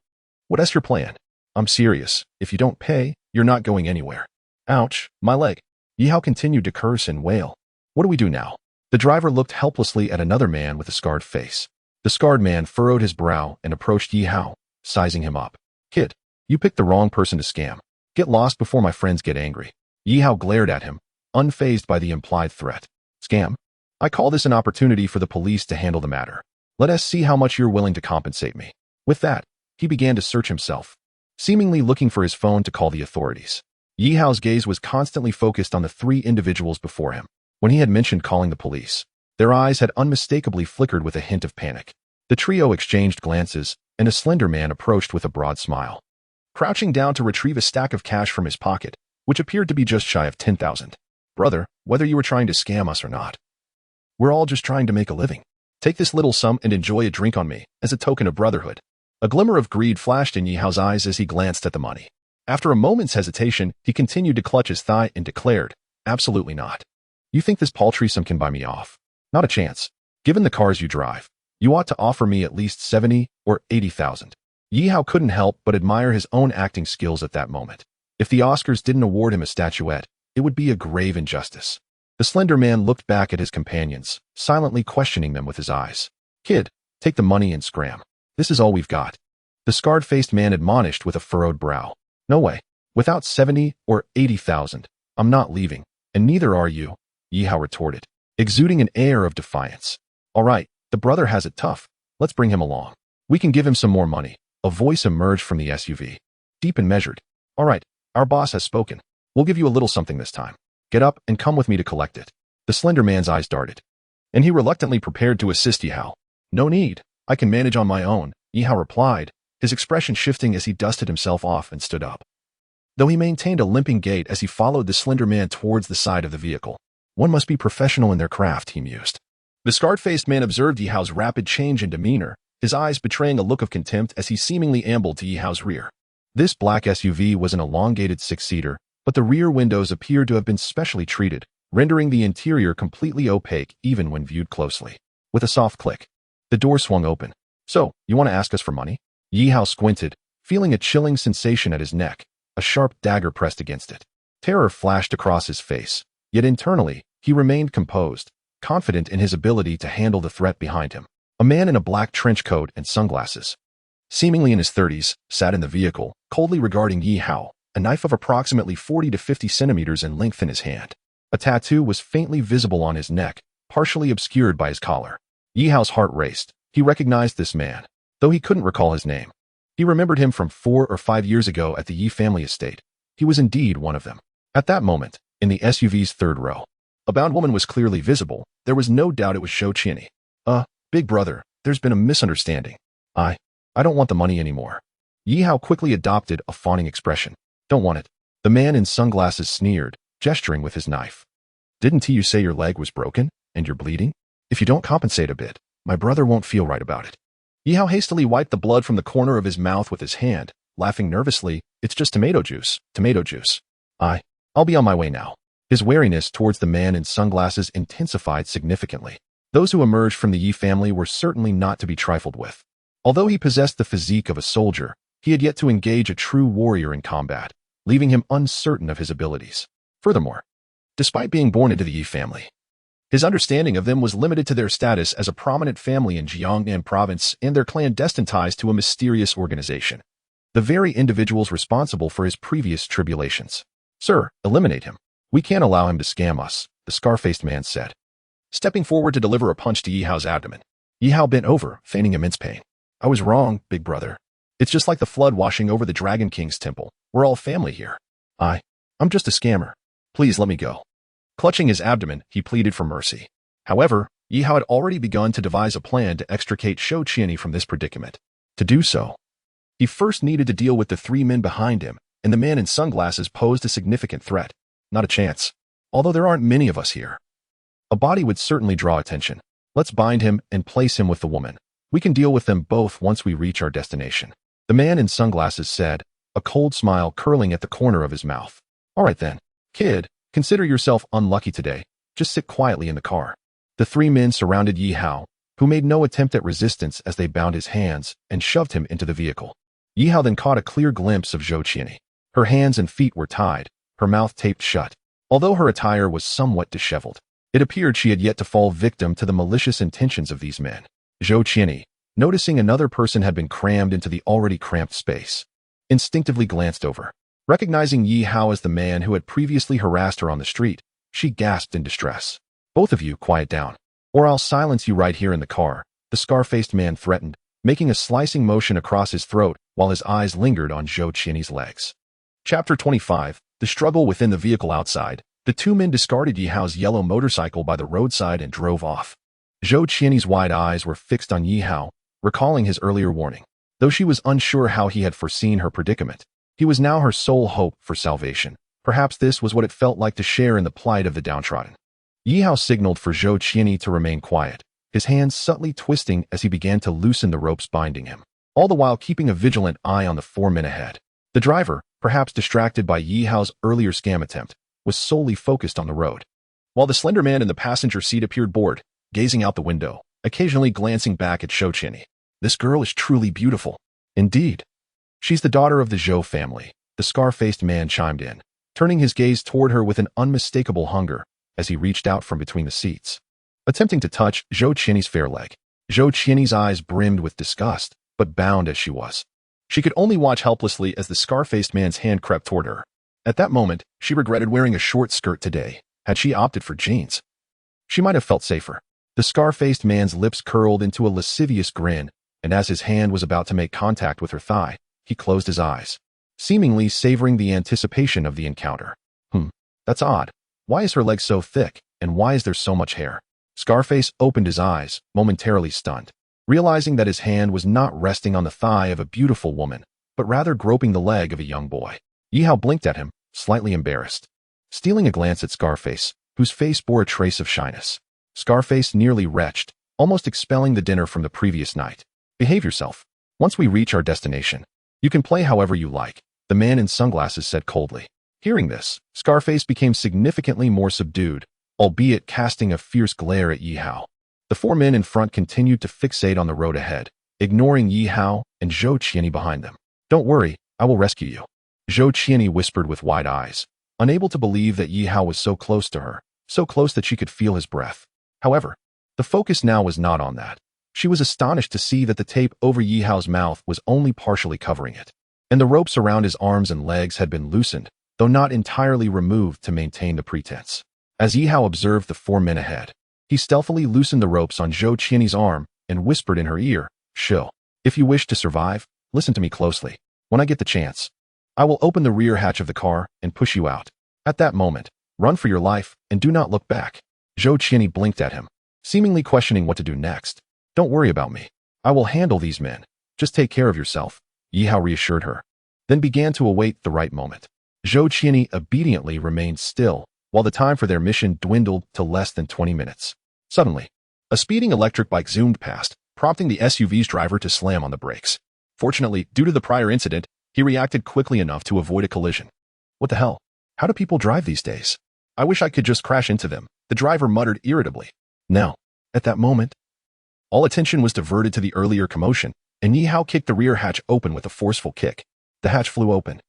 What's your plan? I'm serious. If you don't pay, you're not going anywhere. Ouch, my leg. Yihao continued to curse and wail. What do we do now? The driver looked helplessly at another man with a scarred face. The scarred man furrowed his brow and approached Yihao, sizing him up. Kid, you picked the wrong person to scam. Get lost before my friends get angry. Yihao glared at him, unfazed by the implied threat. Scam? I call this an opportunity for the police to handle the matter. Let us see how much you're willing to compensate me. With that, he began to search himself, seemingly looking for his phone to call the authorities. Yihao's gaze was constantly focused on the 3 individuals before him. When he had mentioned calling the police, their eyes had unmistakably flickered with a hint of panic. The trio exchanged glances, and a slender man approached with a broad smile, crouching down to retrieve a stack of cash from his pocket, which appeared to be just shy of 10,000. Brother, whether you were trying to scam us or not, we're all just trying to make a living. Take this little sum and enjoy a drink on me, as a token of brotherhood. A glimmer of greed flashed in Yihao's eyes as he glanced at the money. After a moment's hesitation, he continued to clutch his thigh and declared, absolutely not. You think this paltry sum can buy me off? Not a chance. Given the cars you drive, you ought to offer me at least 70 or 80,000. Yihao couldn't help but admire his own acting skills at that moment. If the Oscars didn't award him a statuette, it would be a grave injustice. The slender man looked back at his companions, silently questioning them with his eyes. Kid, take the money and scram. This is all we've got. The scarred-faced man admonished with a furrowed brow. No way. Without 70 or 80,000, I'm not leaving, and neither are you, Yihao retorted, exuding an air of defiance. All right, the brother has it tough. Let's bring him along. We can give him some more money. A voice emerged from the SUV, deep and measured. All right, our boss has spoken. We'll give you a little something this time. Get up and come with me to collect it. The slender man's eyes darted, and he reluctantly prepared to assist Yihao. No need. I can manage on my own, Yihao replied, his expression shifting as he dusted himself off and stood up, though he maintained a limping gait as he followed the slender man towards the side of the vehicle. One must be professional in their craft, he mused. The scarred-faced man observed Yihao's rapid change in demeanor, his eyes betraying a look of contempt as he seemingly ambled to Yihao's rear. This black SUV was an elongated 6-seater, but the rear windows appeared to have been specially treated, rendering the interior completely opaque even when viewed closely. With a soft click, the door swung open. So, you want to ask us for money? Yihao squinted, feeling a chilling sensation at his neck, a sharp dagger pressed against it. Terror flashed across his face, yet internally, he remained composed, confident in his ability to handle the threat behind him. A man in a black trench coat and sunglasses, seemingly in his 30s, sat in the vehicle, coldly regarding Yihao, a knife of approximately 40 to 50 centimeters in length in his hand. A tattoo was faintly visible on his neck, partially obscured by his collar. Yihao's heart raced. He recognized this man, though he couldn't recall his name. He remembered him from 4 or 5 years ago at the Yi family estate. He was indeed one of them. At that moment, in the SUV's third row, a bound woman was clearly visible. There was no doubt it was Shou Qianni. Big brother, there's been a misunderstanding. I don't want the money anymore. Yihao quickly adopted a fawning expression. Don't want it. The man in sunglasses sneered, gesturing with his knife. Didn't you say your leg was broken, and you're bleeding? If you don't compensate a bit, my brother won't feel right about it. Yihao hastily wiped the blood from the corner of his mouth with his hand, laughing nervously. It's just tomato juice, tomato juice. I'll be on my way now. His wariness towards the man in sunglasses intensified significantly. Those who emerged from the Yi family were certainly not to be trifled with. Although he possessed the physique of a soldier, he had yet to engage a true warrior in combat, leaving him uncertain of his abilities. Furthermore, despite being born into the Yi family, his understanding of them was limited to their status as a prominent family in Jiangnan province and their clandestine ties to a mysterious organization, the very individuals responsible for his previous tribulations. "Sir, eliminate him. We can't allow him to scam us," the scar-faced man said. Stepping forward to deliver a punch to Yi Hao's abdomen, Yi Hao bent over, feigning immense pain. "I was wrong, big brother. It's just like the flood washing over the Dragon King's temple. We're all family here. I'm just a scammer. Please let me go." Clutching his abdomen, he pleaded for mercy. However, Yi Hao had already begun to devise a plan to extricate Shou Qianyi from this predicament. To do so, he first needed to deal with the three men behind him, and the man in sunglasses posed a significant threat. Not a chance. Although there aren't many of us here. A body would certainly draw attention. Let's bind him and place him with the woman. We can deal with them both once we reach our destination. The man in sunglasses said, a cold smile curling at the corner of his mouth. "All right then, kid, consider yourself unlucky today. Just sit quietly in the car." The three men surrounded Yi Hao, who made no attempt at resistance as they bound his hands and shoved him into the vehicle. Yi Hao then caught a clear glimpse of Shou Qianyi. Her hands and feet were tied, her mouth taped shut. Although her attire was somewhat disheveled, it appeared she had yet to fall victim to the malicious intentions of these men. Shou Qianyi, noticing another person had been crammed into the already cramped space, instinctively glanced over. Recognizing Yi Hao as the man who had previously harassed her on the street, she gasped in distress. "Both of you, quiet down, or I'll silence you right here in the car," the scar-faced man threatened, making a slicing motion across his throat while his eyes lingered on Shou Qianyi's legs. Chapter 25, The Struggle Within the Vehicle. Outside, the two men discarded Yi Hao's yellow motorcycle by the roadside and drove off. Shou Qianyi's wide eyes were fixed on Yi Hao, recalling his earlier warning. Though she was unsure how he had foreseen her predicament, he was now her sole hope for salvation. Perhaps this was what it felt like to share in the plight of the downtrodden. Yi Hao signaled for Shou Qianyi to remain quiet, his hands subtly twisting as he began to loosen the ropes binding him, all the while keeping a vigilant eye on the four men ahead. The driver, perhaps distracted by Yi Hao's earlier scam attempt, was solely focused on the road, while the slender man in the passenger seat appeared bored, gazing out the window, occasionally glancing back at Shou Qianyi. "This girl is truly beautiful." "Indeed. She's the daughter of the Zhou family," the scar-faced man chimed in, turning his gaze toward her with an unmistakable hunger as he reached out from between the seats, attempting to touch Shou Qianyi's fair leg. Shou Qianyi's eyes brimmed with disgust, but bound as she was, she could only watch helplessly as the scar-faced man's hand crept toward her. At that moment, she regretted wearing a short skirt today. Had she opted for jeans, she might have felt safer. The scar-faced man's lips curled into a lascivious grin, and as his hand was about to make contact with her thigh, he closed his eyes, seemingly savoring the anticipation of the encounter. That's odd. Why is her leg so thick, and why is there so much hair?" Scarface opened his eyes, momentarily stunned, realizing that his hand was not resting on the thigh of a beautiful woman, but rather groping the leg of a young boy. Yi Hao blinked at him, slightly embarrassed, stealing a glance at Scarface, whose face bore a trace of shyness. Scarface nearly retched, almost expelling the dinner from the previous night. "Behave yourself. Once we reach our destination, you can play however you like," the man in sunglasses said coldly. Hearing this, Scarface became significantly more subdued, albeit casting a fierce glare at Yi Hao. The four men in front continued to fixate on the road ahead, ignoring Yi Hao and Shou Qianyi behind them. "Don't worry, I will rescue you," Shou Qianyi whispered with wide eyes, unable to believe that Yi Hao was so close to her, so close that she could feel his breath. However, the focus now was not on that. She was astonished to see that the tape over Yi Hao's mouth was only partially covering it, and the ropes around his arms and legs had been loosened, though not entirely removed to maintain the pretense. As Yi Hao observed the four men ahead, he stealthily loosened the ropes on Shou Qianyi's arm and whispered in her ear, "Shou, if you wish to survive, listen to me closely. When I get the chance, I will open the rear hatch of the car and push you out. At that moment, run for your life and do not look back." Shou Qianyi blinked at him, seemingly questioning what to do next. "Don't worry about me. I will handle these men. Just take care of yourself," Yi Hao reassured her, then began to await the right moment. Shou Qianyi obediently remained still, while the time for their mission dwindled to less than 20 minutes. Suddenly, a speeding electric bike zoomed past, prompting the SUV's driver to slam on the brakes. Fortunately, due to the prior incident, he reacted quickly enough to avoid a collision. "What the hell? How do people drive these days? I wish I could just crash into them, the driver muttered irritably. Now, at that moment, all attention was diverted to the earlier commotion, and Yi Hao kicked the rear hatch open with a forceful kick. The hatch flew open.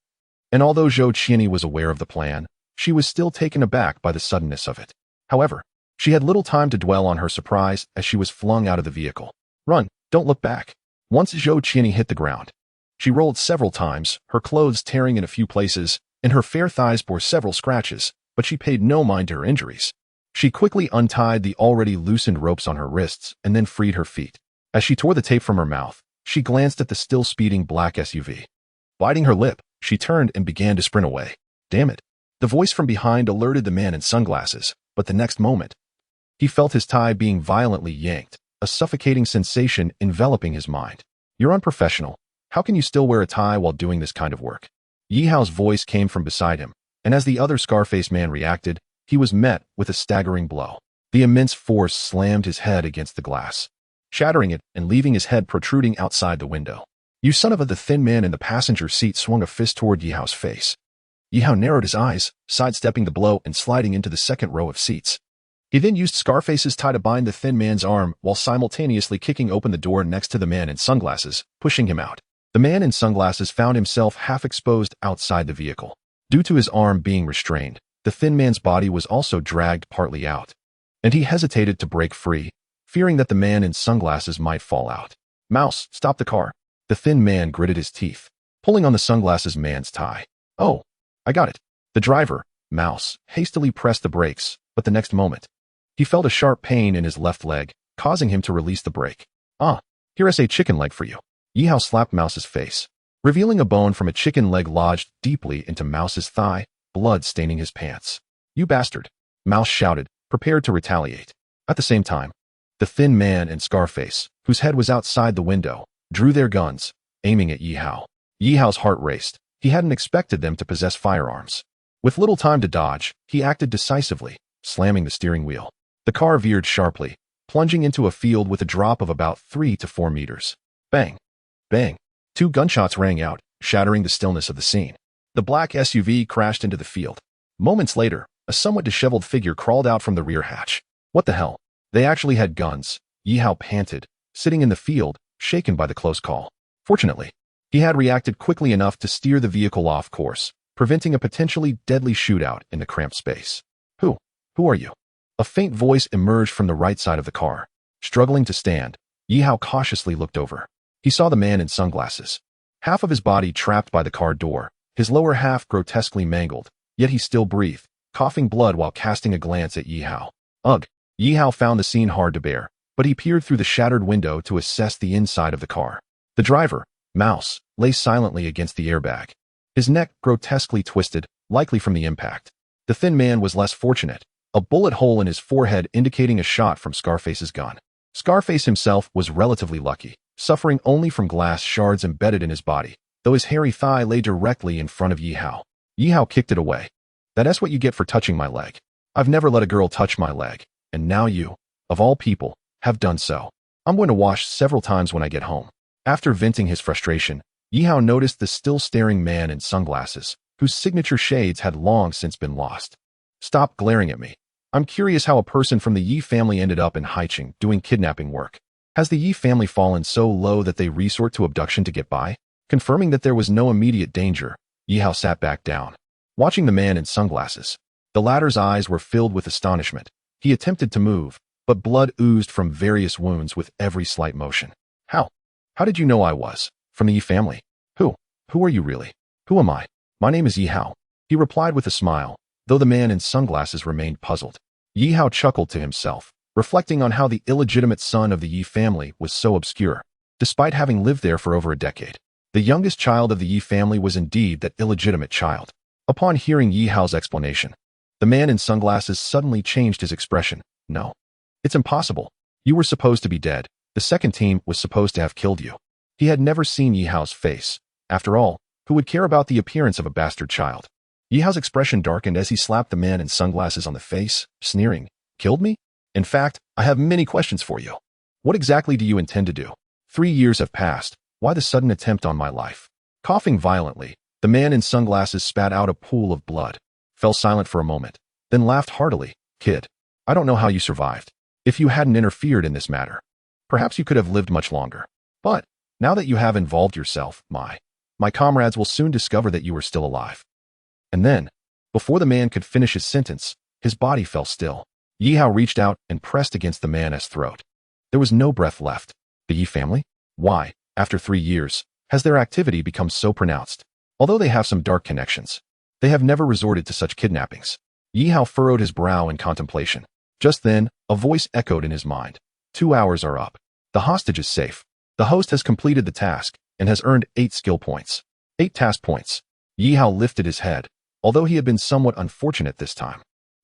And although Zhou Qianyi was aware of the plan, she was still taken aback by the suddenness of it. However, she had little time to dwell on her surprise as she was flung out of the vehicle. Run, don't look back. Once Zhou Qianyi hit the ground, she rolled several times, her clothes tearing in a few places, and her fair thighs bore several scratches, but she paid no mind to her injuries. She quickly untied the already loosened ropes on her wrists and then freed her feet. As she tore the tape from her mouth, she glanced at the still speeding black SUV. Biting her lip, she turned and began to sprint away. Damn it. The voice from behind alerted the man in sunglasses, but the next moment, he felt his tie being violently yanked, a suffocating sensation enveloping his mind. You're unprofessional. How can you still wear a tie while doing this kind of work? Yi Hao's voice came from beside him, and as the other Scarface man reacted, he was met with a staggering blow. The immense force slammed his head against the glass, shattering it and leaving his head protruding outside the window. You son of a— The thin man in the passenger seat swung a fist toward Yi Hao's face. Yi Hao narrowed his eyes, sidestepping the blow and sliding into the second row of seats. He then used Scarface's tie to bind the thin man's arm while simultaneously kicking open the door next to the man in sunglasses, pushing him out. The man in sunglasses found himself half exposed outside the vehicle. Due to his arm being restrained, the thin man's body was also dragged partly out, and he hesitated to break free, fearing that the man in sunglasses might fall out. Mouse, stop the car. The thin man gritted his teeth, pulling on the sunglasses man's tie. Oh, I got it. The driver, Mouse, hastily pressed the brakes, but the next moment, he felt a sharp pain in his left leg, causing him to release the brake. Ah, here's a chicken leg for you. Yi Hao slapped Mouse's face, revealing a bone from a chicken leg lodged deeply into Mouse's thigh, blood staining his pants. You bastard, Mouse shouted, prepared to retaliate. At the same time, the thin man and Scarface, whose head was outside the window, drew their guns, aiming at Yi Hao. Yi Hao's heart raced. He hadn't expected them to possess firearms. With little time to dodge, he acted decisively, slamming the steering wheel. The car veered sharply, plunging into a field with a drop of about 3 to 4 meters. Bang! Bang! 2 gunshots rang out, shattering the stillness of the scene. The black SUV crashed into the field. Moments later, a somewhat disheveled figure crawled out from the rear hatch. What the hell? They actually had guns, Yi Hao panted, sitting in the field, shaken by the close call. Fortunately, he had reacted quickly enough to steer the vehicle off course, preventing a potentially deadly shootout in the cramped space. Who are you? A faint voice emerged from the right side of the car. Struggling to stand, Yi Hao cautiously looked over. He saw the man in sunglasses. Half of his body trapped by the car door, his lower half grotesquely mangled, yet he still breathed, coughing blood while casting a glance at Yi Hao. Ugh! Yi Hao found the scene hard to bear, but he peered through the shattered window to assess the inside of the car. The driver, Mouse, lay silently against the airbag. His neck grotesquely twisted, likely from the impact. The thin man was less fortunate, a bullet hole in his forehead indicating a shot from Scarface's gun. Scarface himself was relatively lucky, suffering only from glass shards embedded in his body, though his hairy thigh lay directly in front of Yi Hao. Yi Hao kicked it away. That's what you get for touching my leg. I've never let a girl touch my leg, and now you, of all people, have done so. I'm going to wash several times when I get home. After venting his frustration, Yi Hao noticed the still staring man in sunglasses, whose signature shades had long since been lost. Stop glaring at me. I'm curious how a person from the Yi family ended up in Haicheng doing kidnapping work. Has the Yi family fallen so low that they resort to abduction to get by? Confirming that there was no immediate danger, Yi Hao sat back down, watching the man in sunglasses. The latter's eyes were filled with astonishment. He attempted to move, but blood oozed from various wounds with every slight motion. How did you know I was from the Yi family? Who are you really? Who am I? My name is Yi Hao, he replied with a smile, though the man in sunglasses remained puzzled. Yi Hao chuckled to himself, reflecting on how the illegitimate son of the Yi family was so obscure, despite having lived there for over a decade. The youngest child of the Yi family was indeed that illegitimate child. Upon hearing Yi Hao's explanation, the man in sunglasses suddenly changed his expression. No. It's impossible. You were supposed to be dead. The second team was supposed to have killed you. He had never seen Yi Hao's face. After all, who would care about the appearance of a bastard child? Yi Hao's expression darkened as he slapped the man in sunglasses on the face, sneering. Killed me? In fact, I have many questions for you. What exactly do you intend to do? 3 years have passed. Why the sudden attempt on my life? Coughing violently, the man in sunglasses spat out a pool of blood, fell silent for a moment, then laughed heartily. Kid, I don't know how you survived. If you hadn't interfered in this matter, perhaps you could have lived much longer. But now that you have involved yourself, my comrades will soon discover that you are still alive. And then, before the man could finish his sentence, his body fell still. Yi Hao reached out and pressed against the man's throat. There was no breath left. The Yi family? Why, after 3 years, has their activity become so pronounced? Although they have some dark connections, they have never resorted to such kidnappings. Yi Hao furrowed his brow in contemplation. Just then, a voice echoed in his mind. 2 hours are up. The hostage is safe. The host has completed the task and has earned 8 skill points. 8 task points. Yi Hao lifted his head, although he had been somewhat unfortunate this time.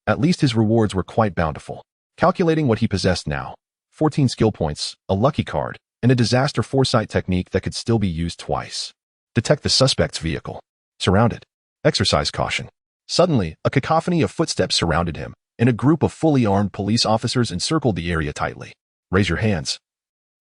At least his rewards were quite bountiful. Calculating what he possessed now, 14 skill points, a lucky card, and a disaster foresight technique that could still be used twice. Detect the suspect's vehicle. Surrounded. Exercise caution. Suddenly, a cacophony of footsteps surrounded him, and a group of fully armed police officers encircled the area tightly. Raise your hands.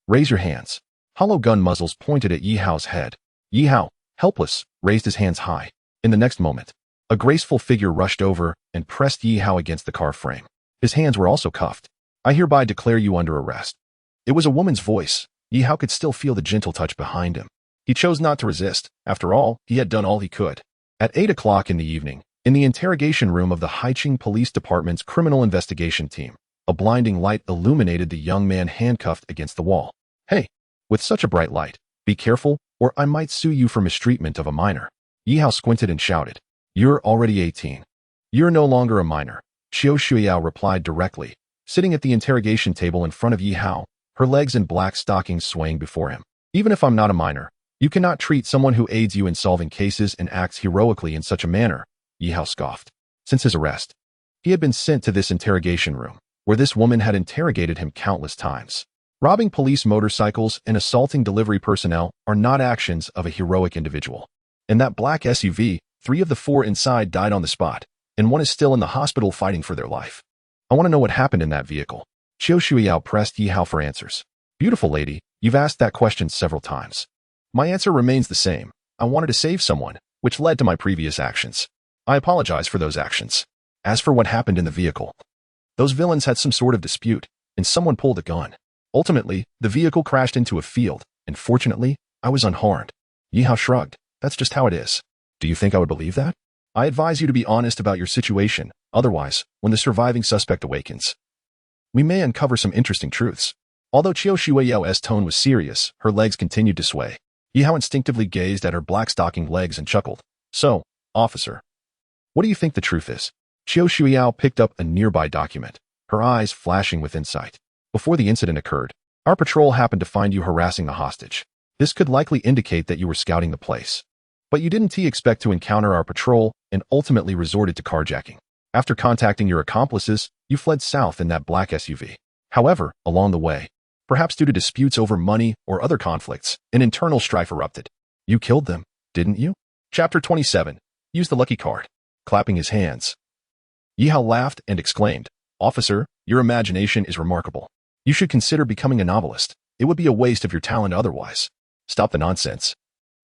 Raise your hands. Hollow gun muzzles pointed at Yi Hao's head. Yi Hao, helpless, raised his hands high. In the next moment, a graceful figure rushed over and pressed Yi Hao against the car frame. His hands were also cuffed. I hereby declare you under arrest. It was a woman's voice. Yi Hao could still feel the gentle touch behind him. He chose not to resist. After all, he had done all he could. At 8 o'clock in the evening, in the interrogation room of the Haicheng Police Department's criminal investigation team, a blinding light illuminated the young man handcuffed against the wall. Hey, with such a bright light, be careful, or I might sue you for mistreatment of a minor. Yi Hao squinted and shouted, You're already 18. You're no longer a minor. Xiao Shuiyao replied directly, sitting at the interrogation table in front of Yi Hao, her legs in black stockings swaying before him. Even if I'm not a minor, you cannot treat someone who aids you in solving cases and acts heroically in such a manner, Yi Hao scoffed. Since his arrest, he had been sent to this interrogation room, where this woman had interrogated him countless times. Robbing police motorcycles and assaulting delivery personnel are not actions of a heroic individual. In that black SUV, 3 of the 4 inside died on the spot, and 1 is still in the hospital fighting for their life. I want to know what happened in that vehicle. Qiu Shuiyao pressed Yi Hao for answers. Beautiful lady, you've asked that question several times. My answer remains the same. I wanted to save someone, which led to my previous actions. I apologize for those actions. As for what happened in the vehicle, those villains had some sort of dispute, and someone pulled a gun. Ultimately, the vehicle crashed into a field, and fortunately, I was unharmed. Yi Hao shrugged. That's just how it is. Do you think I would believe that? I advise you to be honest about your situation. Otherwise, when the surviving suspect awakens, we may uncover some interesting truths. Although Qiu Shuiyao's tone was serious, her legs continued to sway. Yi Hao instinctively gazed at her black-stockinged legs and chuckled. So, officer, what do you think the truth is? Qiu Shuiyao picked up a nearby document, her eyes flashing with insight. Before the incident occurred, our patrol happened to find you harassing a hostage. This could likely indicate that you were scouting the place. But you didn't expect to encounter our patrol and ultimately resorted to carjacking. After contacting your accomplices, you fled south in that black SUV. However, along the way, perhaps due to disputes over money or other conflicts, an internal strife erupted. You killed them, didn't you? Chapter 27. Use the lucky card. Clapping his hands, Yi Hao laughed and exclaimed, Officer, your imagination is remarkable. You should consider becoming a novelist. It would be a waste of your talent otherwise. Stop the nonsense.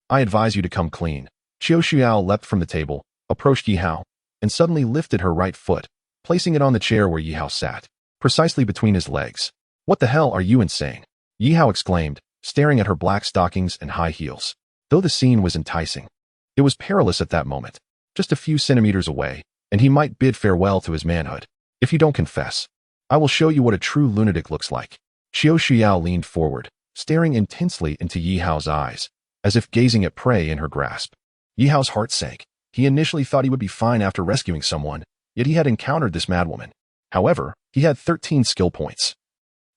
I advise you to come clean. Qiu Shuiyao leapt from the table, approached Yi Hao, and suddenly lifted her right foot, placing it on the chair where Yi Hao sat, precisely between his legs. What the hell are you insane? Yi Hao exclaimed, staring at her black stockings and high heels. Though the scene was enticing, it was perilous at that moment. Just a few centimeters away, and he might bid farewell to his manhood. If you don't confess, I will show you what a true lunatic looks like. Qiu Shuiyao leaned forward, staring intensely into Yi Hao's eyes, as if gazing at prey in her grasp. Yi Hao's heart sank. He initially thought he would be fine after rescuing someone, yet he had encountered this madwoman. However, he had 13 skill points,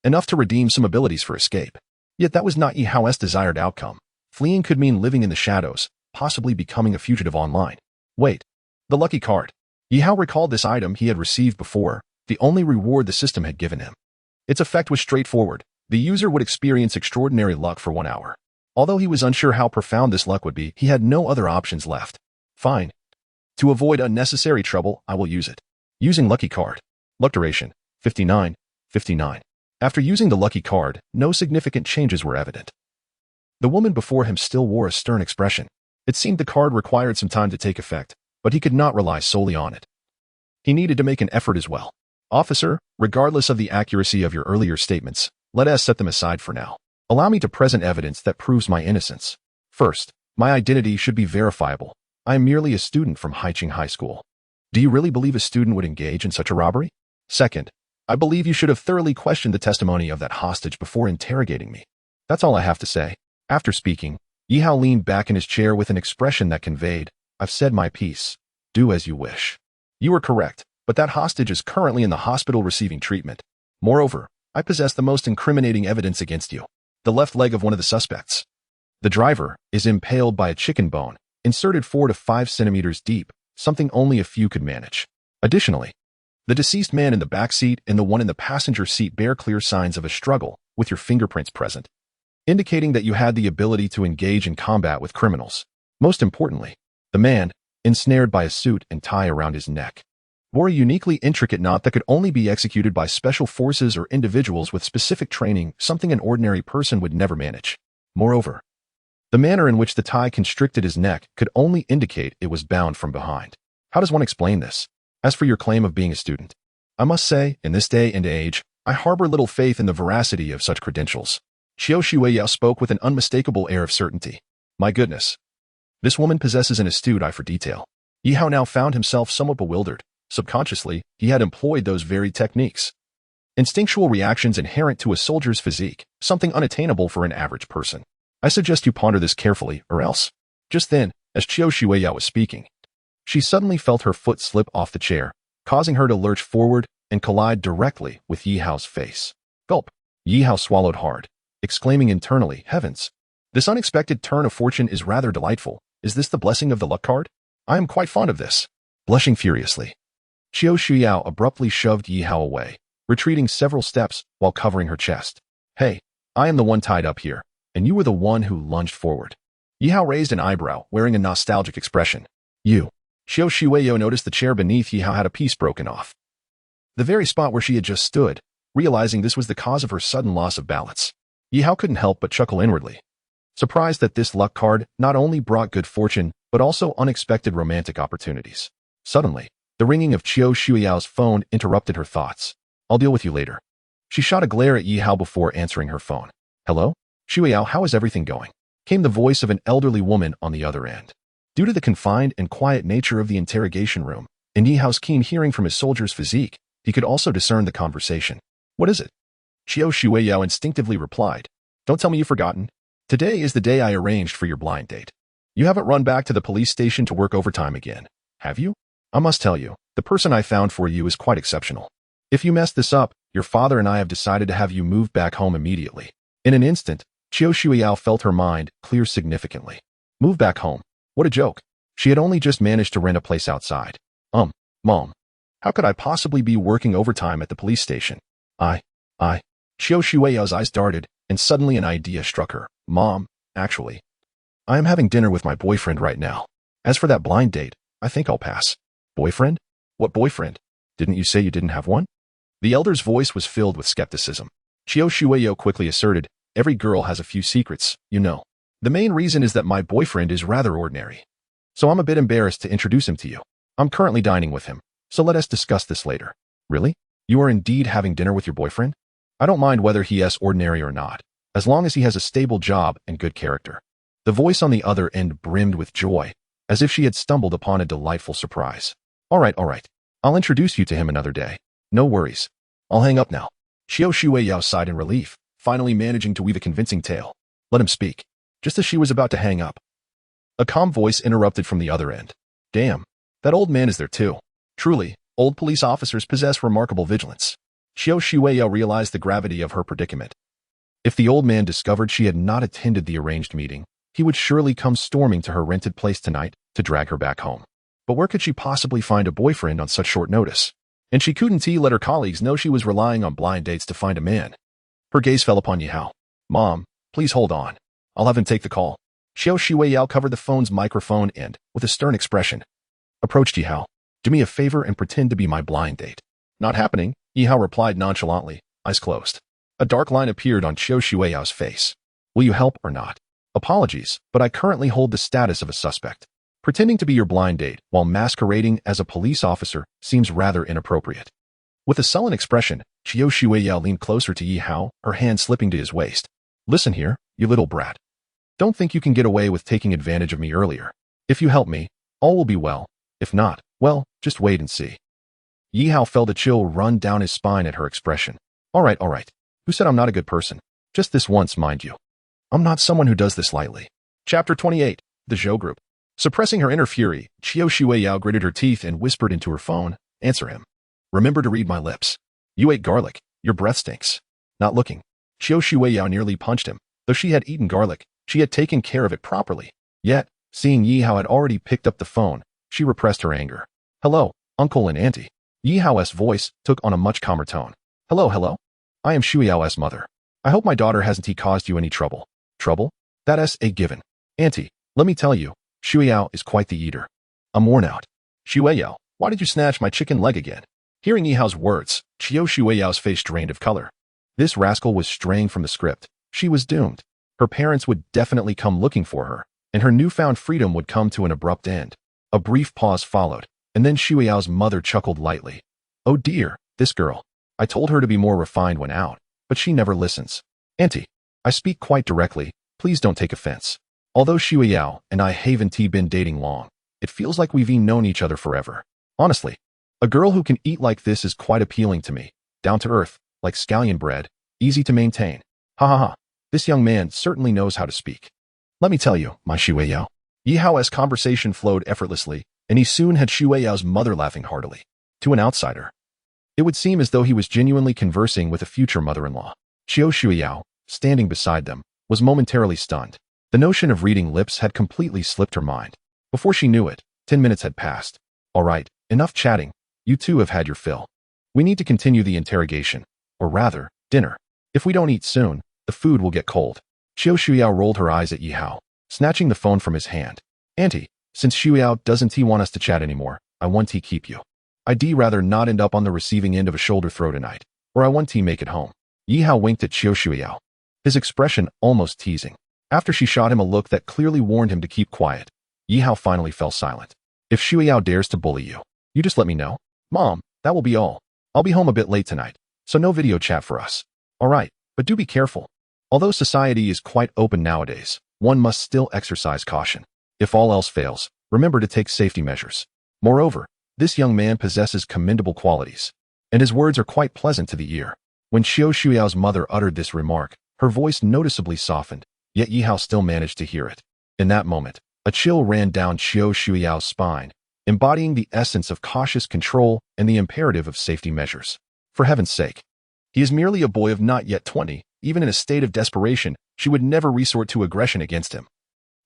enough to redeem some abilities for escape. Yet that was not Yi Hao's desired outcome. Fleeing could mean living in the shadows, possibly becoming a fugitive online. Wait, the lucky card. Yi Hao recalled this item he had received before, the only reward the system had given him. Its effect was straightforward. The user would experience extraordinary luck for 1 hour. Although he was unsure how profound this luck would be, he had no other options left. Fine. To avoid unnecessary trouble, I will use it. Using lucky card. Luck duration, 59. After using the lucky card, no significant changes were evident. The woman before him still wore a stern expression. It seemed the card required some time to take effect, but he could not rely solely on it. He needed to make an effort as well. Officer, regardless of the accuracy of your earlier statements, let us set them aside for now. Allow me to present evidence that proves my innocence. First, my identity should be verifiable. I am merely a student from Haiching High School. Do you really believe a student would engage in such a robbery? Second, I believe you should have thoroughly questioned the testimony of that hostage before interrogating me. That's all I have to say. After speaking, Yihao leaned back in his chair with an expression that conveyed, I've said my piece. Do as you wish. You are correct, but that hostage is currently in the hospital receiving treatment. Moreover, I possess the most incriminating evidence against you. The left leg of one of the suspects. The driver is impaled by a chicken bone, inserted 4 to 5 centimeters deep, something only a few could manage. Additionally, the deceased man in the back seat and the one in the passenger seat bear clear signs of a struggle, with your fingerprints present, indicating that you had the ability to engage in combat with criminals. Most importantly, the man, ensnared by a suit and tie around his neck, wore a uniquely intricate knot that could only be executed by special forces or individuals with specific training, something an ordinary person would never manage. Moreover, the manner in which the tie constricted his neck could only indicate it was bound from behind. How does one explain this? As for your claim of being a student, I must say, in this day and age, I harbor little faith in the veracity of such credentials. Qiu Shuiyao spoke with an unmistakable air of certainty. My goodness. This woman possesses an astute eye for detail. Yihao now found himself somewhat bewildered. Subconsciously, he had employed those very techniques. Instinctual reactions inherent to a soldier's physique, something unattainable for an average person. I suggest you ponder this carefully, or else. Just then, as Qiu Shuiyao was speaking, she suddenly felt her foot slip off the chair, causing her to lurch forward and collide directly with Yihao's face. Gulp. Yihao swallowed hard, exclaiming internally, heavens. This unexpected turn of fortune is rather delightful. Is this the blessing of the luck card? I am quite fond of this. Blushing furiously, Qiu Shuiyao abruptly shoved Yihao away, retreating several steps while covering her chest. Hey, I am the one tied up here, and you were the one who lunged forward. Yihao raised an eyebrow, wearing a nostalgic expression. You. Qiu Shuiyao noticed the chair beneath Yihao had a piece broken off. The very spot where she had just stood, realizing this was the cause of her sudden loss of balance. Yihao couldn't help but chuckle inwardly, surprised that this luck card not only brought good fortune, but also unexpected romantic opportunities. Suddenly, the ringing of Qiu Shuiyao's phone interrupted her thoughts. I'll deal with you later. She shot a glare at Yihao before answering her phone. Hello? Shuiyao, how is everything going? Came the voice of an elderly woman on the other end. Due to the confined and quiet nature of the interrogation room, and Yihao's keen hearing from his soldier's physique, he could also discern the conversation. What is it? Qiu Shuiyao instinctively replied. Don't tell me you've forgotten. Today is the day I arranged for your blind date. You haven't run back to the police station to work overtime again, have you? I must tell you, the person I found for you is quite exceptional. If you mess this up, your father and I have decided to have you moved back home immediately. In an instant, Qiu Shuiyao felt her mind clear significantly. Move back home. What a joke. She had only just managed to rent a place outside. Mom. How could I possibly be working overtime at the police station? Qiu Shuiyao's eyes darted, and suddenly an idea struck her. Mom, actually, I am having dinner with my boyfriend right now. As for that blind date, I think I'll pass. Boyfriend? What boyfriend? Didn't you say you didn't have one? The elder's voice was filled with skepticism. Qiu Shuiyao quickly asserted, every girl has a few secrets, you know. The main reason is that my boyfriend is rather ordinary. So I'm a bit embarrassed to introduce him to you. I'm currently dining with him, so let us discuss this later. Really? You are indeed having dinner with your boyfriend? I don't mind whether he is ordinary or not, as long as he has a stable job and good character. The voice on the other end brimmed with joy, as if she had stumbled upon a delightful surprise. All right. I'll introduce you to him another day. No worries. I'll hang up now. Qiu Shuiyao sighed in relief, finally managing to weave a convincing tale. Let him speak. Just as she was about to hang up, a calm voice interrupted from the other end. Damn, that old man is there too. Truly, old police officers possess remarkable vigilance. Qiu Shuiyao realized the gravity of her predicament. If the old man discovered she had not attended the arranged meeting, he would surely come storming to her rented place tonight to drag her back home. But where could she possibly find a boyfriend on such short notice? And she couldn't let her colleagues know she was relying on blind dates to find a man. Her gaze fell upon Yihao. Mom, please hold on. I'll have him take the call. Qiu Shuiyao covered the phone's microphone and, with a stern expression, approached Yihao. Do me a favor and pretend to be my blind date. Not happening, Yihao replied nonchalantly, eyes closed. A dark line appeared on Qiu Shuiyao's face. Will you help or not? Apologies, but I currently hold the status of a suspect. Pretending to be your blind date while masquerading as a police officer seems rather inappropriate. With a sullen expression, Qiu Shuiyao leaned closer to Yi Hao, her hand slipping to his waist. Listen here, you little brat. Don't think you can get away with taking advantage of me earlier. If you help me, all will be well. If not, well, just wait and see. Yi Hao felt a chill run down his spine at her expression. All right. Who said I'm not a good person? Just this once, mind you. I'm not someone who does this lightly. Chapter 28. The Zhou Group. Suppressing her inner fury, Qiu Shuiyao gritted her teeth and whispered into her phone, answer him. Remember to read my lips. You ate garlic. Your breath stinks. Not looking. Qiu Shuiyao nearly punched him. Though she had eaten garlic, she had taken care of it properly. Yet, seeing Yi Hao had already picked up the phone, she repressed her anger. Hello, uncle and auntie. Yi Hao's voice took on a much calmer tone. Hello. I am Shuiyao's mother. I hope my daughter hasn't caused you any trouble. Trouble? That's a given. Auntie, let me tell you, Shuiyao is quite the eater. I'm worn out. Shuiyao, why did you snatch my chicken leg again? Hearing Yi Hao's words, Qiu Shuiyao's face drained of color. This rascal was straying from the script. She was doomed. Her parents would definitely come looking for her, and her newfound freedom would come to an abrupt end. A brief pause followed, and then Shuiyao's mother chuckled lightly. Oh dear, this girl. I told her to be more refined when out, but she never listens. Auntie, I speak quite directly, please don't take offense. Although Shuiyao and I haven't been dating long, it feels like we've known each other forever. Honestly, a girl who can eat like this is quite appealing to me. Down to earth, like scallion bread, easy to maintain. Ha. This young man certainly knows how to speak. Let me tell you, my Shuiyao. Yi Hao's conversation flowed effortlessly, and he soon had Shuiyao's mother laughing heartily. To an outsider, it would seem as though he was genuinely conversing with a future mother-in-law. Qiu Shuiyao, standing beside them, was momentarily stunned. The notion of reading lips had completely slipped her mind. Before she knew it, 10 minutes had passed. All right, enough chatting. You two have had your fill. We need to continue the interrogation. Or rather, dinner. If we don't eat soon, the food will get cold. Qiu Shuiyao rolled her eyes at Yi Hao, snatching the phone from his hand. Auntie, since Shuiyao doesn't want us to chat anymore, I want to keep you. I'd rather not end up on the receiving end of a shoulder throw tonight, or I want to make it home. Yi Hao winked at Qiu Shuiyao, his expression almost teasing. After she shot him a look that clearly warned him to keep quiet, Yi Hao finally fell silent. If Shuiyao dares to bully you, you just let me know. Mom, that will be all. I'll be home a bit late tonight, so no video chat for us. All right, but do be careful. Although society is quite open nowadays, one must still exercise caution. If all else fails, remember to take safety measures. Moreover, this young man possesses commendable qualities, and his words are quite pleasant to the ear. When Qiu Shuiyao's mother uttered this remark, her voice noticeably softened, yet Yi Hao still managed to hear it. In that moment, a chill ran down Qiu Shuiyao's spine, embodying the essence of cautious control and the imperative of safety measures. For heaven's sake. He is merely a boy of not yet 20. Even in a state of desperation, she would never resort to aggression against him.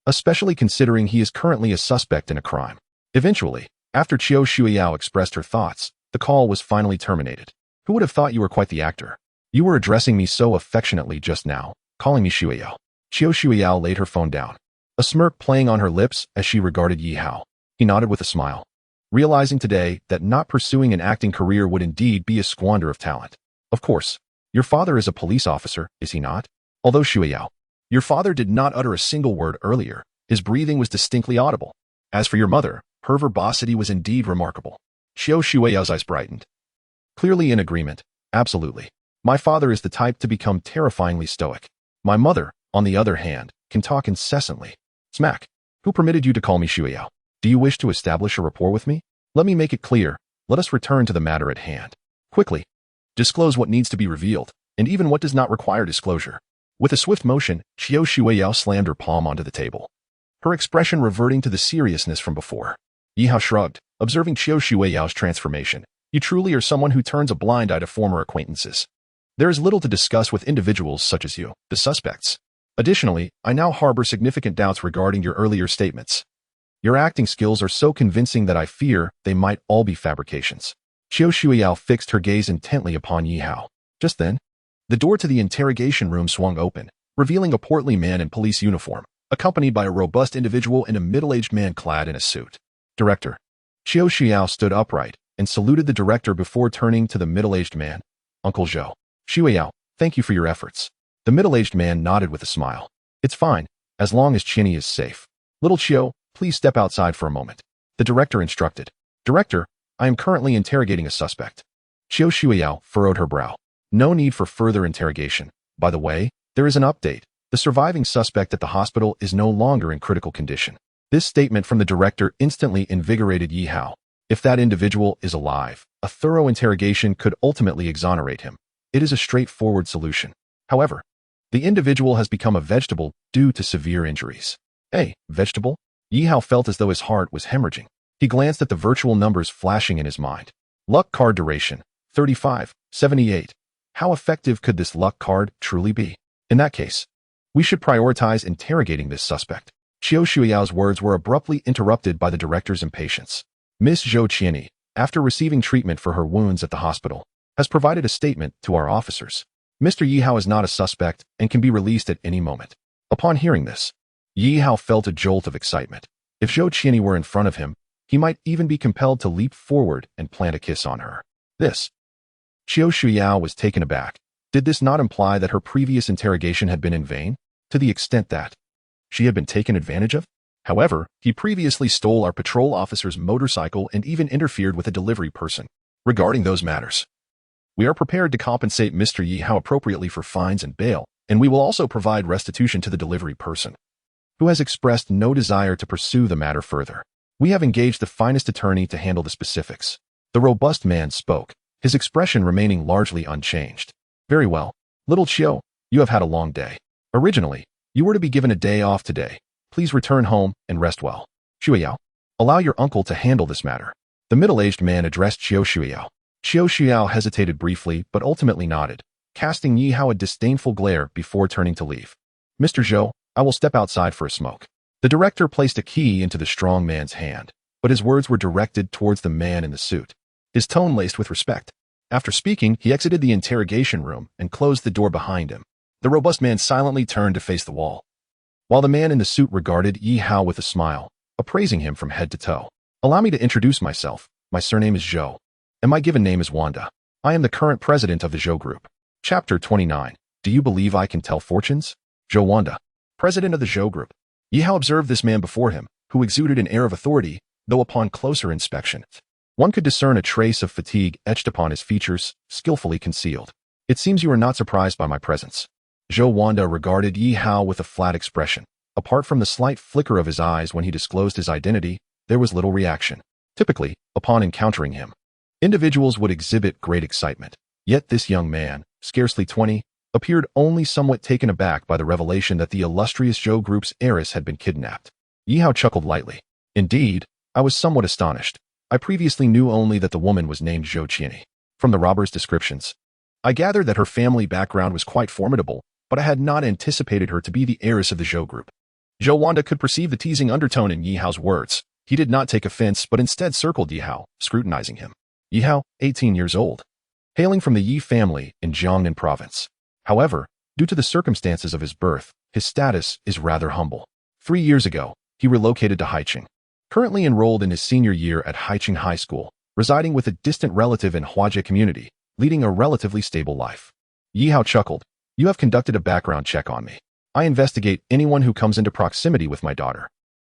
Especially considering he is currently a suspect in a crime. Eventually, after Qiu Shuiyao expressed her thoughts, the call was finally terminated. Who would have thought you were quite the actor? You were addressing me so affectionately just now, calling me Shuiyao. Qiu Shuiyao laid her phone down, a smirk playing on her lips as she regarded Yi Hao. He nodded with a smile, realizing today that not pursuing an acting career would indeed be a squander of talent. Of course, your father is a police officer, is he not? Although Shuiyao, your father did not utter a single word earlier, his breathing was distinctly audible. As for your mother, her verbosity was indeed remarkable. Qiu Shuiyao's eyes brightened. Clearly in agreement, absolutely. My father is the type to become terrifyingly stoic. My mother, on the other hand, can talk incessantly. Smack. Who permitted you to call me Shuiyao? Do you wish to establish a rapport with me? Let me make it clear. Let us return to the matter at hand. Quickly. Disclose what needs to be revealed, and even what does not require disclosure. With a swift motion, Qiu Shuiyao slammed her palm onto the table, her expression reverting to the seriousness from before. Yi Hao shrugged, observing Qiu Shuiyao's transformation. You truly are someone who turns a blind eye to former acquaintances. There is little to discuss with individuals such as you, the suspects. Additionally, I now harbor significant doubts regarding your earlier statements. Your acting skills are so convincing that I fear they might all be fabrications. Qiu Shuiyao fixed her gaze intently upon Yi Hao. Just then, the door to the interrogation room swung open, revealing a portly man in police uniform, accompanied by a robust individual and a middle-aged man clad in a suit. Director. Qiu Shuiyao stood upright and saluted the director before turning to the middle-aged man. Uncle Zhou. Shuiyao, thank you for your efforts. The middle-aged man nodded with a smile. It's fine, as long as Chinny is safe. Little Qiu, please step outside for a moment. The director instructed. Director, I am currently interrogating a suspect. Qiu Shuiyao furrowed her brow. No need for further interrogation. By the way, there is an update. The surviving suspect at the hospital is no longer in critical condition. This statement from the director instantly invigorated Yi Hao. If that individual is alive, a thorough interrogation could ultimately exonerate him. It is a straightforward solution. However, the individual has become a vegetable due to severe injuries. Hey, vegetable? Yi Hao felt as though his heart was hemorrhaging. He glanced at the virtual numbers flashing in his mind. Luck card duration, 35, 78. How effective could this luck card truly be? In that case, we should prioritize interrogating this suspect. Qiu Shuiyao's words were abruptly interrupted by the director's impatience. Miss Zhou Qianyi, after receiving treatment for her wounds at the hospital, has provided a statement to our officers. Mr. Yi Hao is not a suspect and can be released at any moment. Upon hearing this, Yi Hao felt a jolt of excitement. If Zhou Qianyi were in front of him, he might even be compelled to leap forward and plant a kiss on her. Qiu Shuyao was taken aback. Did this not imply that her previous interrogation had been in vain, to the extent that she had been taken advantage of? However, he previously stole our patrol officer's motorcycle and even interfered with a delivery person. Regarding those matters, we are prepared to compensate Mr. Yi Hao appropriately for fines and bail, and we will also provide restitution to the delivery person, who has expressed no desire to pursue the matter further. We have engaged the finest attorney to handle the specifics. The robust man spoke, his expression remaining largely unchanged. Very well. Little Qiu, you have had a long day. Originally, you were to be given a day off today. Please return home and rest well. Shuiyao, allow your uncle to handle this matter. The middle-aged man addressed Qiu Shuiyao. Qiu Shuiyao hesitated briefly but ultimately nodded, casting Yi Hao a disdainful glare before turning to leave. Mr. Zhou, I will step outside for a smoke. The director placed a key into the strong man's hand, but his words were directed towards the man in the suit, his tone laced with respect. After speaking, he exited the interrogation room and closed the door behind him. The robust man silently turned to face the wall, while the man in the suit regarded Yi Hao with a smile, appraising him from head to toe. Allow me to introduce myself. My surname is Zhou, and my given name is Wanda. I am the current president of the Zhou Group. Chapter 29. Do you believe I can tell fortunes? Zhou Wanda, president of the Zhou Group. Yi Hao observed this man before him, who exuded an air of authority, though upon closer inspection, one could discern a trace of fatigue etched upon his features, skillfully concealed. It seems you are not surprised by my presence. Zhou Wanda regarded Yi Hao with a flat expression. Apart from the slight flicker of his eyes when he disclosed his identity, there was little reaction. Typically, upon encountering him, individuals would exhibit great excitement. Yet this young man, scarcely 20, appeared only somewhat taken aback by the revelation that the illustrious Zhou Group's heiress had been kidnapped. Yi Hao chuckled lightly. Indeed, I was somewhat astonished. I previously knew only that the woman was named Zhou Qianyi. From the robber's descriptions, I gathered that her family background was quite formidable, but I had not anticipated her to be the heiress of the Zhou Group. Zhou Wanda could perceive the teasing undertone in Yi Hao's words. He did not take offense but instead circled Yi Hao, scrutinizing him. Yi Hao, 18 years old, hailing from the Yi family in Jiangnan province. However, due to the circumstances of his birth, his status is rather humble. 3 years ago, he relocated to Haiqing. Currently enrolled in his senior year at Haiqing High School, residing with a distant relative in Huajie community, leading a relatively stable life. Yi Hao chuckled. You have conducted a background check on me. I investigate anyone who comes into proximity with my daughter,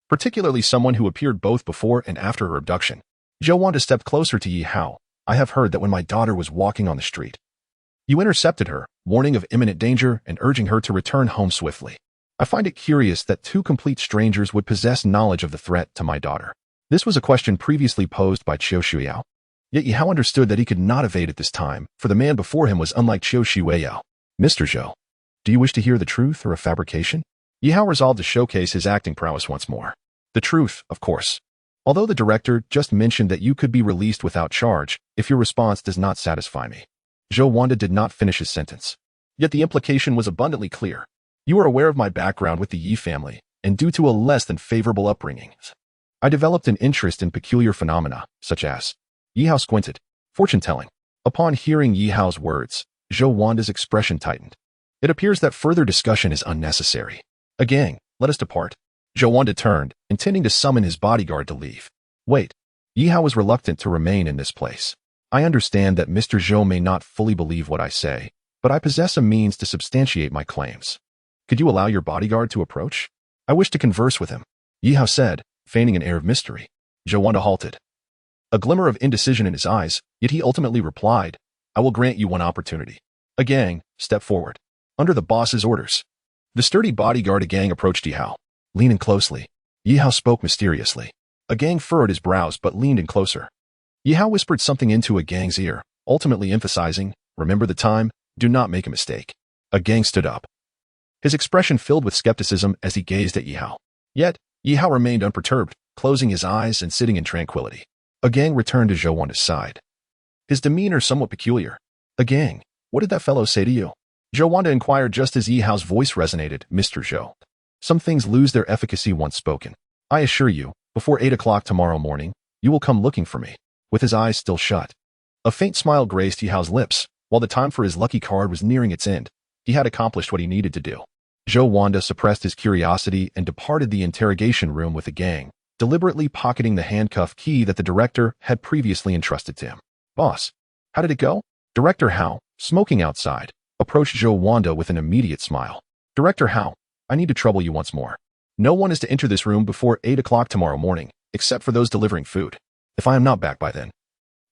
particularly someone who appeared both before and after her abduction. Zhou Wanda stepped closer to Yi Hao. I have heard that when my daughter was walking on the street, you intercepted her, warning of imminent danger and urging her to return home swiftly. I find it curious that two complete strangers would possess knowledge of the threat to my daughter. This was a question previously posed by Qiu Shuiyao. Yet Yi Hao understood that he could not evade at this time, for the man before him was unlike Qiu Shuiyao. Mr. Zhou, do you wish to hear the truth or a fabrication? Yi Hao resolved to showcase his acting prowess once more. The truth, of course. Although the director just mentioned that you could be released without charge if your response does not satisfy me. Zhou Wanda did not finish his sentence. Yet the implication was abundantly clear. You are aware of my background with the Yi family, and due to a less than favorable upbringing, I developed an interest in peculiar phenomena, such as Yi Hao squinted. Fortune-telling. Upon hearing Yi Hao's words, Zhou Wanda's expression tightened. It appears that further discussion is unnecessary. Gang, let us depart. Zhou Wanda turned, intending to summon his bodyguard to leave. Wait. Yi Hao was reluctant to remain in this place. I understand that Mr. Zhou may not fully believe what I say, but I possess a means to substantiate my claims. Could you allow your bodyguard to approach? I wish to converse with him. Yi Hao said, feigning an air of mystery. Jowanda halted, a glimmer of indecision in his eyes, yet he ultimately replied, I will grant you one opportunity. A gang, step forward. Under the boss's orders. The sturdy bodyguard Agang approached Yihao. Leaning closely, Yihao spoke mysteriously. Agang furrowed his brows but leaned in closer. Yihao whispered something into Agang's ear, ultimately emphasizing, remember the time, do not make a mistake. Agang stood up, his expression filled with skepticism as he gazed at Yihao. Yet, Yihao remained unperturbed, closing his eyes and sitting in tranquility. Agang returned to Jowanda's side, his demeanor somewhat peculiar. Agang, what did that fellow say to you? Jowanda inquired just as Yihao's voice resonated. Mr. Zhou, some things lose their efficacy once spoken. I assure you, before 8 o'clock tomorrow morning, you will come looking for me. With his eyes still shut, a faint smile graced Yihao's lips. While the time for his lucky card was nearing its end, he had accomplished what he needed to do. Jowanda suppressed his curiosity and departed the interrogation room with the gang, deliberately pocketing the handcuff key that the director had previously entrusted to him. Boss, how did it go? Director Hao, smoking outside, approached Jowanda with an immediate smile. Director Hao, I need to trouble you once more. No one is to enter this room before 8 o'clock tomorrow morning, except for those delivering food. If I am not back by then,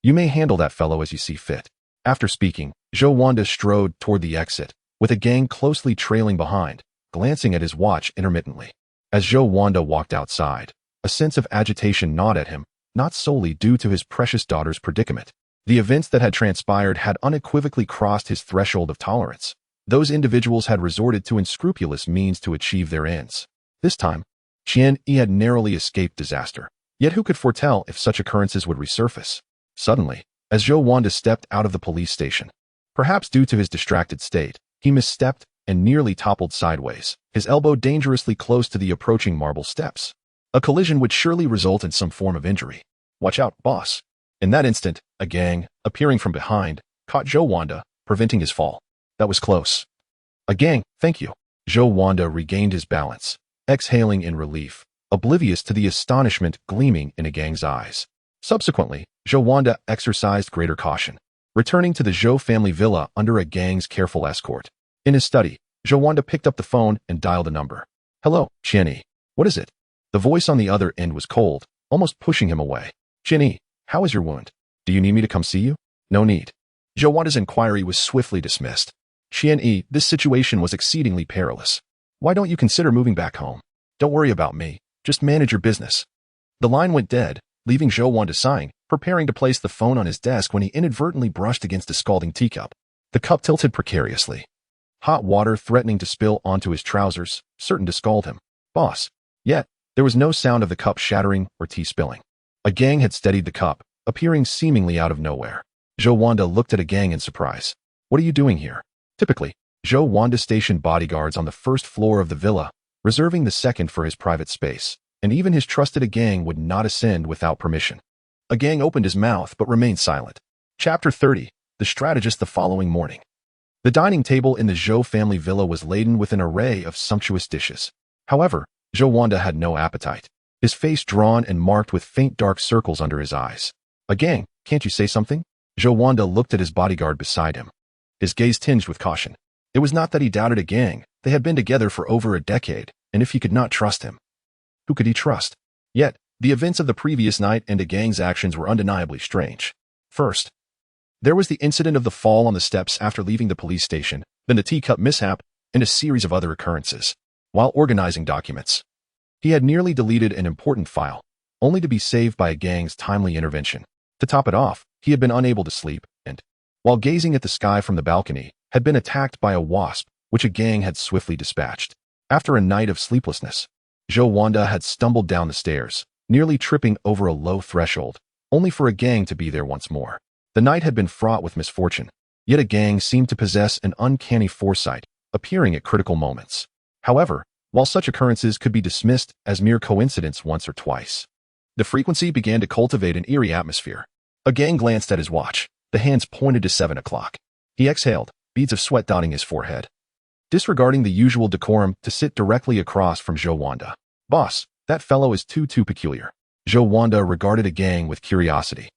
you may handle that fellow as you see fit. After speaking, Jowanda strode toward the exit, with a gang closely trailing behind, glancing at his watch intermittently. As Jowanda walked outside, a sense of agitation gnawed at him, not solely due to his precious daughter's predicament. The events that had transpired had unequivocally crossed his threshold of tolerance. Those individuals had resorted to unscrupulous means to achieve their ends. This time, Qian-Yi had narrowly escaped disaster. Yet who could foretell if such occurrences would resurface? Suddenly, as Jowanda stepped out of the police station, perhaps due to his distracted state, he misstepped and nearly toppled sideways, his elbow dangerously close to the approaching marble steps. A collision would surely result in some form of injury. Watch out, boss. In that instant, a gang, appearing from behind, caught Jowanda, preventing his fall. That was close. A gang, thank you. Jowanda regained his balance, exhaling in relief, oblivious to the astonishment gleaming in a gang's eyes. Subsequently, Jowanda exercised greater caution, returning to the Zhou family villa under a gang's careful escort. In his study, Jowanda picked up the phone and dialed a number. Hello, Qian-Yi. What is it? The voice on the other end was cold, almost pushing him away. Qian-Yi, how is your wound? Do you need me to come see you? No need. Jowanda's inquiry was swiftly dismissed. Qian-Yi, this situation was exceedingly perilous. Why don't you consider moving back home? Don't worry about me. Just manage your business. The line went dead, leaving Jowanda sighing, preparing to place the phone on his desk when he inadvertently brushed against a scalding teacup. The cup tilted precariously, hot water threatening to spill onto his trousers, certain to scald him. Boss. Yet, there was no sound of the cup shattering or tea spilling. A gang had steadied the cup, appearing seemingly out of nowhere. Jowanda looked at a gang in surprise. What are you doing here? Typically, Jowanda stationed bodyguards on the first floor of the villa, reserving the second for his private space, and even his trusted Agang would not ascend without permission. Agang opened his mouth but remained silent. Chapter 30. The Strategist. The following morning, the dining table in the Zhou family villa was laden with an array of sumptuous dishes. However, Jowanda had no appetite, his face drawn and marked with faint dark circles under his eyes. Agang, can't you say something? Jowanda looked at his bodyguard beside him, his gaze tinged with caution. It was not that he doubted Agang. They had been together for over a decade, and if he could not trust him, who could he trust? Yet, the events of the previous night and Agang's actions were undeniably strange. First, there was the incident of the fall on the steps after leaving the police station, then the teacup mishap, and a series of other occurrences. While organizing documents, he had nearly deleted an important file, only to be saved by Agang's timely intervention. To top it off, he had been unable to sleep, and, while gazing at the sky from the balcony, had been attacked by a wasp, which Agang had swiftly dispatched. After a night of sleeplessness, Jowanda had stumbled down the stairs, nearly tripping over a low threshold, only for Agang to be there once more. The night had been fraught with misfortune, yet Agang seemed to possess an uncanny foresight, appearing at critical moments. However, while such occurrences could be dismissed as mere coincidence once or twice, the frequency began to cultivate an eerie atmosphere. Agang glanced at his watch. The hands pointed to 7 o'clock. He exhaled, beads of sweat dotting his forehead, disregarding the usual decorum to sit directly across from Jowanda. Boss, that fellow is too peculiar. Jowanda regarded Agang with curiosity.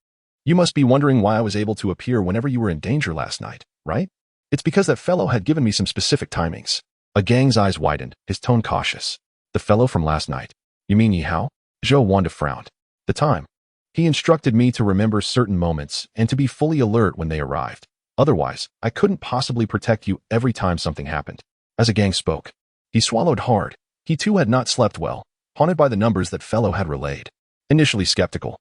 You must be wondering why I was able to appear whenever you were in danger last night, right? It's because that fellow had given me some specific timings. Agang's eyes widened, his tone cautious. The fellow from last night. You mean Yihao? Zhou Wanda frowned. The time. He instructed me to remember certain moments and to be fully alert when they arrived. Otherwise, I couldn't possibly protect you every time something happened. As a gang spoke, he swallowed hard. He too had not slept well, haunted by the numbers that fellow had relayed. Initially skeptical,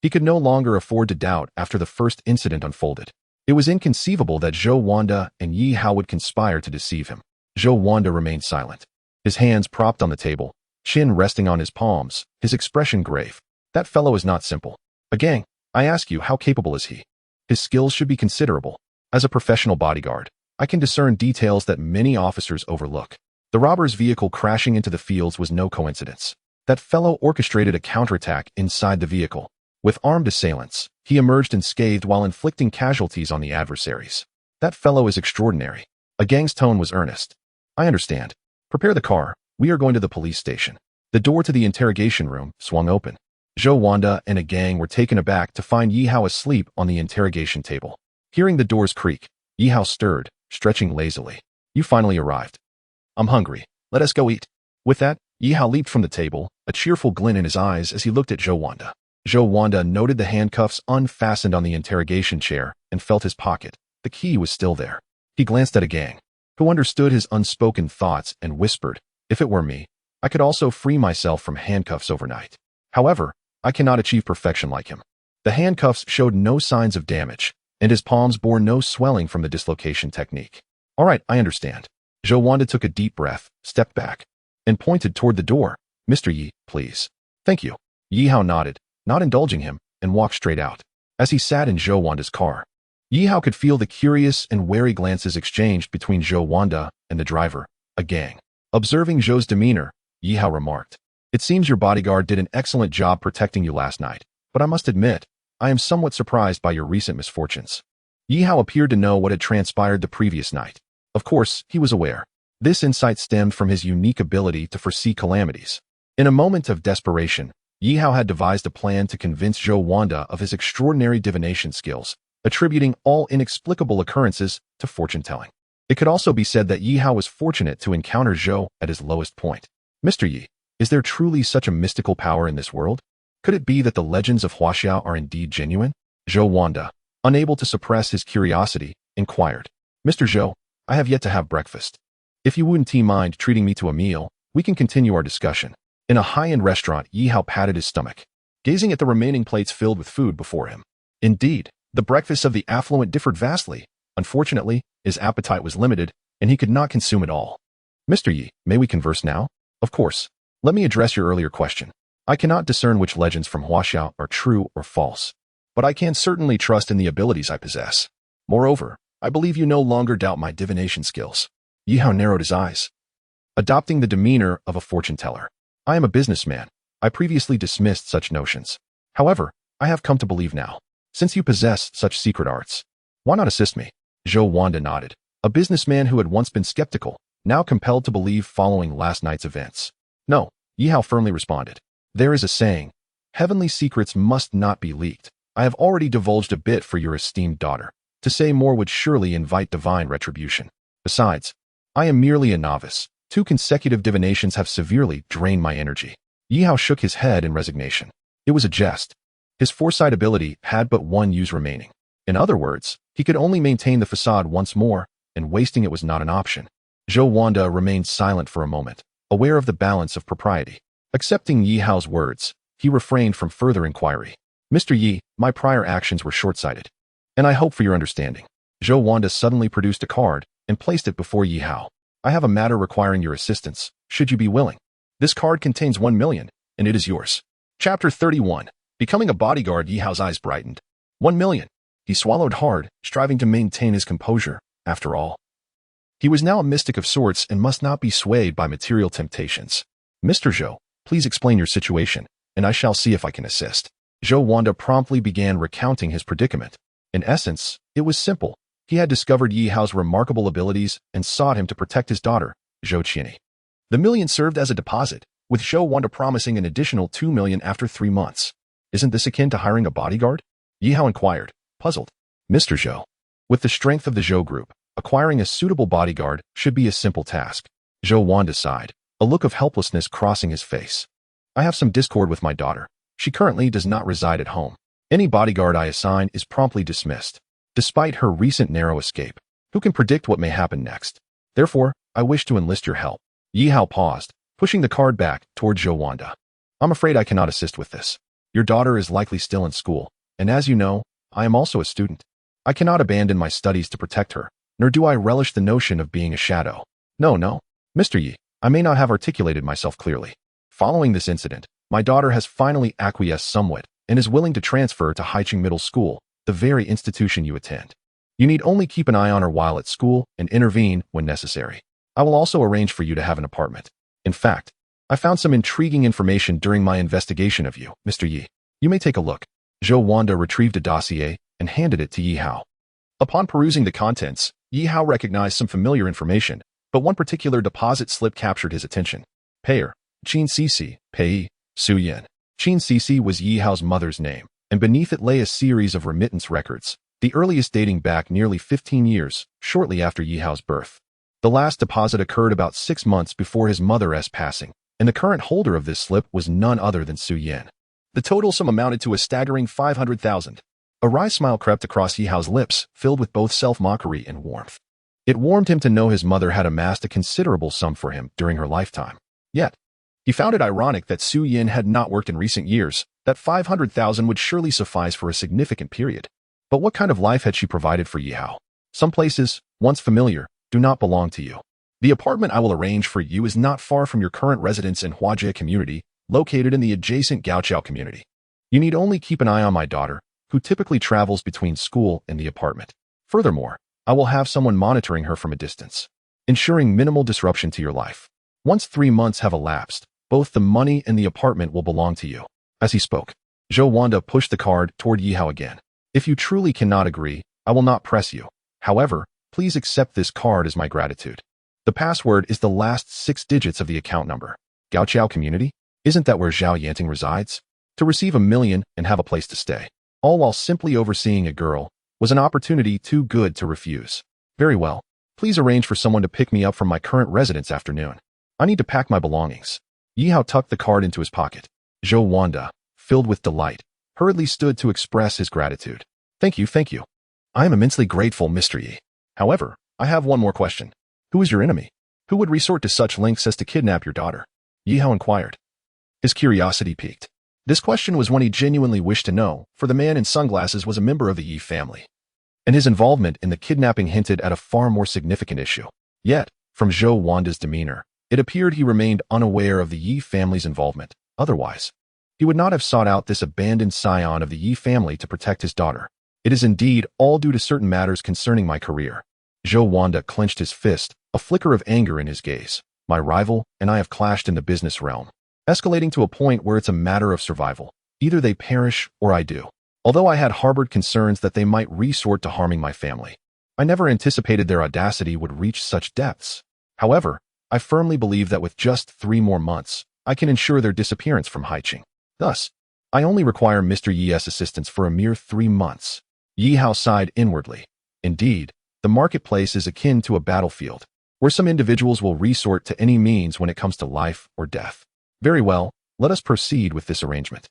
he could no longer afford to doubt after the first incident unfolded. It was inconceivable that Zhou Wanda and Yi Hao would conspire to deceive him. Zhou Wanda remained silent, his hands propped on the table, chin resting on his palms, his expression grave. That fellow is not simple. A gang, I ask you, how capable is he? His skills should be considerable. As a professional bodyguard, I can discern details that many officers overlook. The robber's vehicle crashing into the fields was no coincidence. That fellow orchestrated a counterattack inside the vehicle. With armed assailants, he emerged unscathed while inflicting casualties on the adversaries. That fellow is extraordinary. A gang's tone was earnest. I understand. Prepare the car. We are going to the police station. The door to the interrogation room swung open. Zhou Wanda and a gang were taken aback to find Yi Hao asleep on the interrogation table. Hearing the doors creak, Yi Hao stirred, stretching lazily. You finally arrived. I'm hungry. Let us go eat. With that, Yi Hao leaped from the table, a cheerful glint in his eyes as he looked at Zhou Wanda. Zhou Wanda noted the handcuffs unfastened on the interrogation chair and felt his pocket. The key was still there. He glanced at a gang, who understood his unspoken thoughts and whispered, if it were me, I could also free myself from handcuffs overnight. However, I cannot achieve perfection like him. The handcuffs showed no signs of damage, and his palms bore no swelling from the dislocation technique. All right, I understand. Zhou Wanda took a deep breath, stepped back, and pointed toward the door. Mr. Yi, please. Thank you. Yi Hao nodded, not indulging him, and walked straight out. As he sat in Zhou Wanda's car, Yi Hao could feel the curious and wary glances exchanged between Zhou Wanda and the driver, a gang. Observing Zhou's demeanor, Yi Hao remarked, it seems your bodyguard did an excellent job protecting you last night, but I must admit, I am somewhat surprised by your recent misfortunes. Yi Hao appeared to know what had transpired the previous night. Of course, he was aware. This insight stemmed from his unique ability to foresee calamities. In a moment of desperation, Yi Hao had devised a plan to convince Zhou Wanda of his extraordinary divination skills, attributing all inexplicable occurrences to fortune-telling. It could also be said that Yi Hao was fortunate to encounter Zhou at his lowest point. Mr. Yi, is there truly such a mystical power in this world? Could it be that the legends of Huaxiao are indeed genuine? Zhou Wanda, unable to suppress his curiosity, inquired. Mr. Zhou, I have yet to have breakfast. If you wouldn't mind treating me to a meal, we can continue our discussion. In a high-end restaurant, Yi Hao patted his stomach, gazing at the remaining plates filled with food before him. Indeed, the breakfast of the affluent differed vastly. Unfortunately, his appetite was limited, and he could not consume it all. Mr. Yi, may we converse now? Of course. Let me address your earlier question. I cannot discern which legends from Huaxiao are true or false, but I can certainly trust in the abilities I possess. Moreover, I believe you no longer doubt my divination skills. Yi Hao narrowed his eyes, adopting the demeanor of a fortune-teller. I am a businessman. I previously dismissed such notions. However, I have come to believe now. Since you possess such secret arts, why not assist me? Zhou Wanda nodded. A businessman who had once been skeptical, now compelled to believe following last night's events. No, Yi Hao firmly responded. There is a saying, heavenly secrets must not be leaked. I have already divulged a bit for your esteemed daughter. To say more would surely invite divine retribution. Besides, I am merely a novice. 2 consecutive divinations have severely drained my energy. Yi Hao shook his head in resignation. It was a jest. His foresight ability had but 1 use remaining. In other words, he could only maintain the facade once more, and wasting it was not an option. Zhou Wanda remained silent for a moment, aware of the balance of propriety. Accepting Yi Hao's words, he refrained from further inquiry. Mr. Yi, my prior actions were short-sighted, and I hope for your understanding. Zhou Wanda suddenly produced a card and placed it before Yi Hao. I have a matter requiring your assistance, should you be willing. This card contains 1 million, and it is yours. Chapter 31. Becoming a bodyguard. Yi Hao's eyes brightened. 1 million. He swallowed hard, striving to maintain his composure. After all, he was now a mystic of sorts and must not be swayed by material temptations. Mr. Zhou, please explain your situation, and I shall see if I can assist. Zhou Wanda promptly began recounting his predicament. In essence, it was simple. He had discovered Yi Hao's remarkable abilities and sought him to protect his daughter, Zhou Qianyi. The million served as a deposit, with Zhou Wanda promising an additional 2 million after 3 months. Isn't this akin to hiring a bodyguard? Yi Hao inquired, puzzled. Mr. Zhou, with the strength of the Zhou group, acquiring a suitable bodyguard should be a simple task. Zhou Wanda sighed, a look of helplessness crossing his face. I have some discord with my daughter. She currently does not reside at home. Any bodyguard I assign is promptly dismissed, despite her recent narrow escape. Who can predict what may happen next? Therefore, I wish to enlist your help. Yi Hao paused, pushing the card back toward Zhou Wanda. I'm afraid I cannot assist with this. Your daughter is likely still in school, and as you know, I am also a student. I cannot abandon my studies to protect her, nor do I relish the notion of being a shadow. No, Mr. Yi, I may not have articulated myself clearly. Following this incident, my daughter has finally acquiesced somewhat and is willing to transfer to Haiqing Middle School, the very institution you attend. You need only keep an eye on her while at school and intervene when necessary. I will also arrange for you to have an apartment. In fact, I found some intriguing information during my investigation of you, Mr. Yi. You may take a look. Zhou Wanda retrieved a dossier and handed it to Yi Hao. Upon perusing the contents, Yi Hao recognized some familiar information, but one particular deposit slip captured his attention. Payer, Qin Cece, payee, Su Yin. Qin Cece was Yi Hao's mother's name, and beneath it lay a series of remittance records, the earliest dating back nearly 15 years, shortly after Yi Hao's birth. The last deposit occurred about 6 months before his mother's passing, and the current holder of this slip was none other than Su Yin. The total sum amounted to a staggering 500,000. A wry smile crept across Yi Hao's lips, filled with both self-mockery and warmth. It warmed him to know his mother had amassed a considerable sum for him during her lifetime. Yet, he found it ironic that Su Yin had not worked in recent years, that 500,000 would surely suffice for a significant period. But what kind of life had she provided for Yi Hao? Some places, once familiar, do not belong to you. The apartment I will arrange for you is not far from your current residence in Huajie community, located in the adjacent Gaoqiao community. You need only keep an eye on my daughter, who typically travels between school and the apartment. Furthermore, I will have someone monitoring her from a distance, ensuring minimal disruption to your life. Once 3 months have elapsed, both the money and the apartment will belong to you. As he spoke, Zhou Wanda pushed the card toward Yi Hao again. If you truly cannot agree, I will not press you. However, please accept this card as my gratitude. The password is the last 6 digits of the account number. Gaoqiao community? Isn't that where Zhao Yanting resides? To receive 1 million and have a place to stay, all while simply overseeing a girl, was an opportunity too good to refuse. Very well. Please arrange for someone to pick me up from my current residence afternoon. I need to pack my belongings. Yi Hao tucked the card into his pocket. Zhou Wanda, filled with delight, hurriedly stood to express his gratitude. Thank you. I am immensely grateful, Mr. Yi. However, I have one more question. Who is your enemy? Who would resort to such lengths as to kidnap your daughter? Yi Hao inquired. His curiosity piqued. This question was one he genuinely wished to know, for the man in sunglasses was a member of the Yi family, and his involvement in the kidnapping hinted at a far more significant issue. Yet, from Zhou Wanda's demeanor, it appeared he remained unaware of the Yi family's involvement. Otherwise, he would not have sought out this abandoned scion of the Yi family to protect his daughter. It is indeed all due to certain matters concerning my career. Zhou Wanda clenched his fist, a flicker of anger in his gaze. My rival and I have clashed in the business realm, escalating to a point where it's a matter of survival. Either they perish or I do. Although I had harbored concerns that they might resort to harming my family, I never anticipated their audacity would reach such depths. However, I firmly believe that with just 3 more months, I can ensure their disappearance from Haiqing. Thus, I only require Mr. Yi's assistance for a mere 3 months. Yi Hao sighed inwardly. Indeed, the marketplace is akin to a battlefield, where some individuals will resort to any means when it comes to life or death. Very well, let us proceed with this arrangement.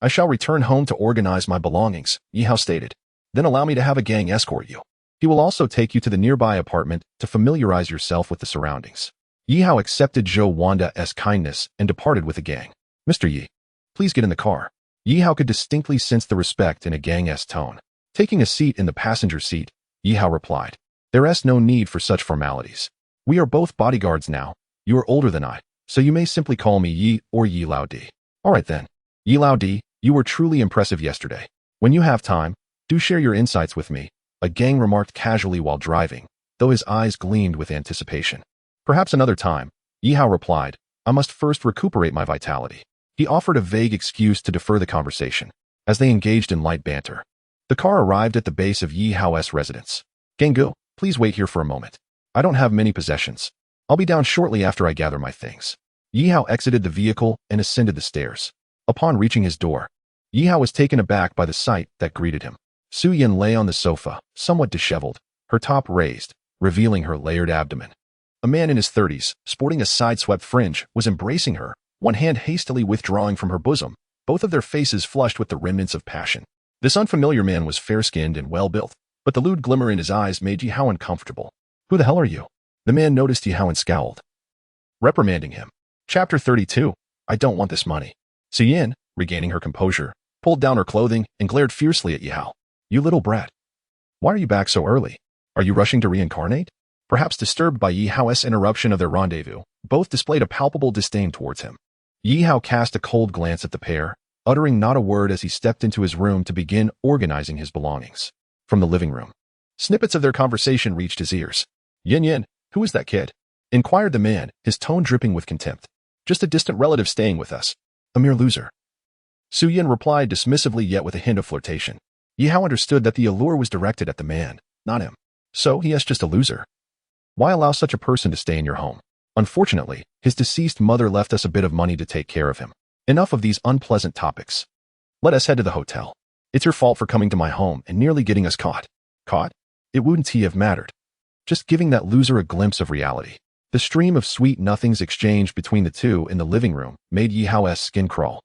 I shall return home to organize my belongings, Yi Hao stated. Then allow me to have a gang escort you. He will also take you to the nearby apartment to familiarize yourself with the surroundings. Yi Hao accepted Zhou Wanda's kindness and departed with the gang. Mr. Yi, please get in the car. Yi Hao could distinctly sense the respect in a gang's tone. Taking a seat in the passenger seat, Yi Hao replied, There is no need for such formalities. We are both bodyguards now. You are older than I, so you may simply call me Yi or Yi Lao Di. All right then. Yi Lao Di, you were truly impressive yesterday. When you have time, do share your insights with me, a gang remarked casually while driving, though his eyes gleamed with anticipation. Perhaps another time, Yi Hao replied, I must first recuperate my vitality. He offered a vague excuse to defer the conversation, as they engaged in light banter. The car arrived at the base of Yi Hao's residence. Ganggu, please wait here for a moment. I don't have many possessions. I'll be down shortly after I gather my things. Yi Hao exited the vehicle and ascended the stairs. Upon reaching his door, Yi Hao was taken aback by the sight that greeted him. Su Yin lay on the sofa, somewhat disheveled, her top raised, revealing her layered abdomen. A man in his 30s, sporting a side-swept fringe, was embracing her, one hand hastily withdrawing from her bosom, both of their faces flushed with the remnants of passion. This unfamiliar man was fair-skinned and well-built, but the lewd glimmer in his eyes made Yi Hao uncomfortable. "Who the hell are you?" The man noticed Yi Hao and scowled, reprimanding him. Chapter 32. I don't want this money. Scion, regaining her composure, pulled down her clothing and glared fiercely at Yi Hao. "You little brat. Why are you back so early? Are you rushing to reincarnate?" Perhaps disturbed by Yi Hao's interruption of their rendezvous, both displayed a palpable disdain towards him. Yi Hao cast a cold glance at the pair, uttering not a word as he stepped into his room to begin organizing his belongings. From the living room, snippets of their conversation reached his ears. Yin, who is that kid?" inquired the man, his tone dripping with contempt. "Just a distant relative staying with us. A mere loser." Scion replied dismissively yet with a hint of flirtation. Yi Hao understood that the allure was directed at the man, not him. So he is just a loser. Why allow such a person to stay in your home? Unfortunately, his deceased mother left us a bit of money to take care of him. Enough of these unpleasant topics. Let us head to the hotel. It's your fault for coming to my home and nearly getting us caught. Caught? It wouldn't have mattered. Just giving that loser a glimpse of reality. The stream of sweet nothings exchanged between the two in the living room made Yi Hao's skin crawl.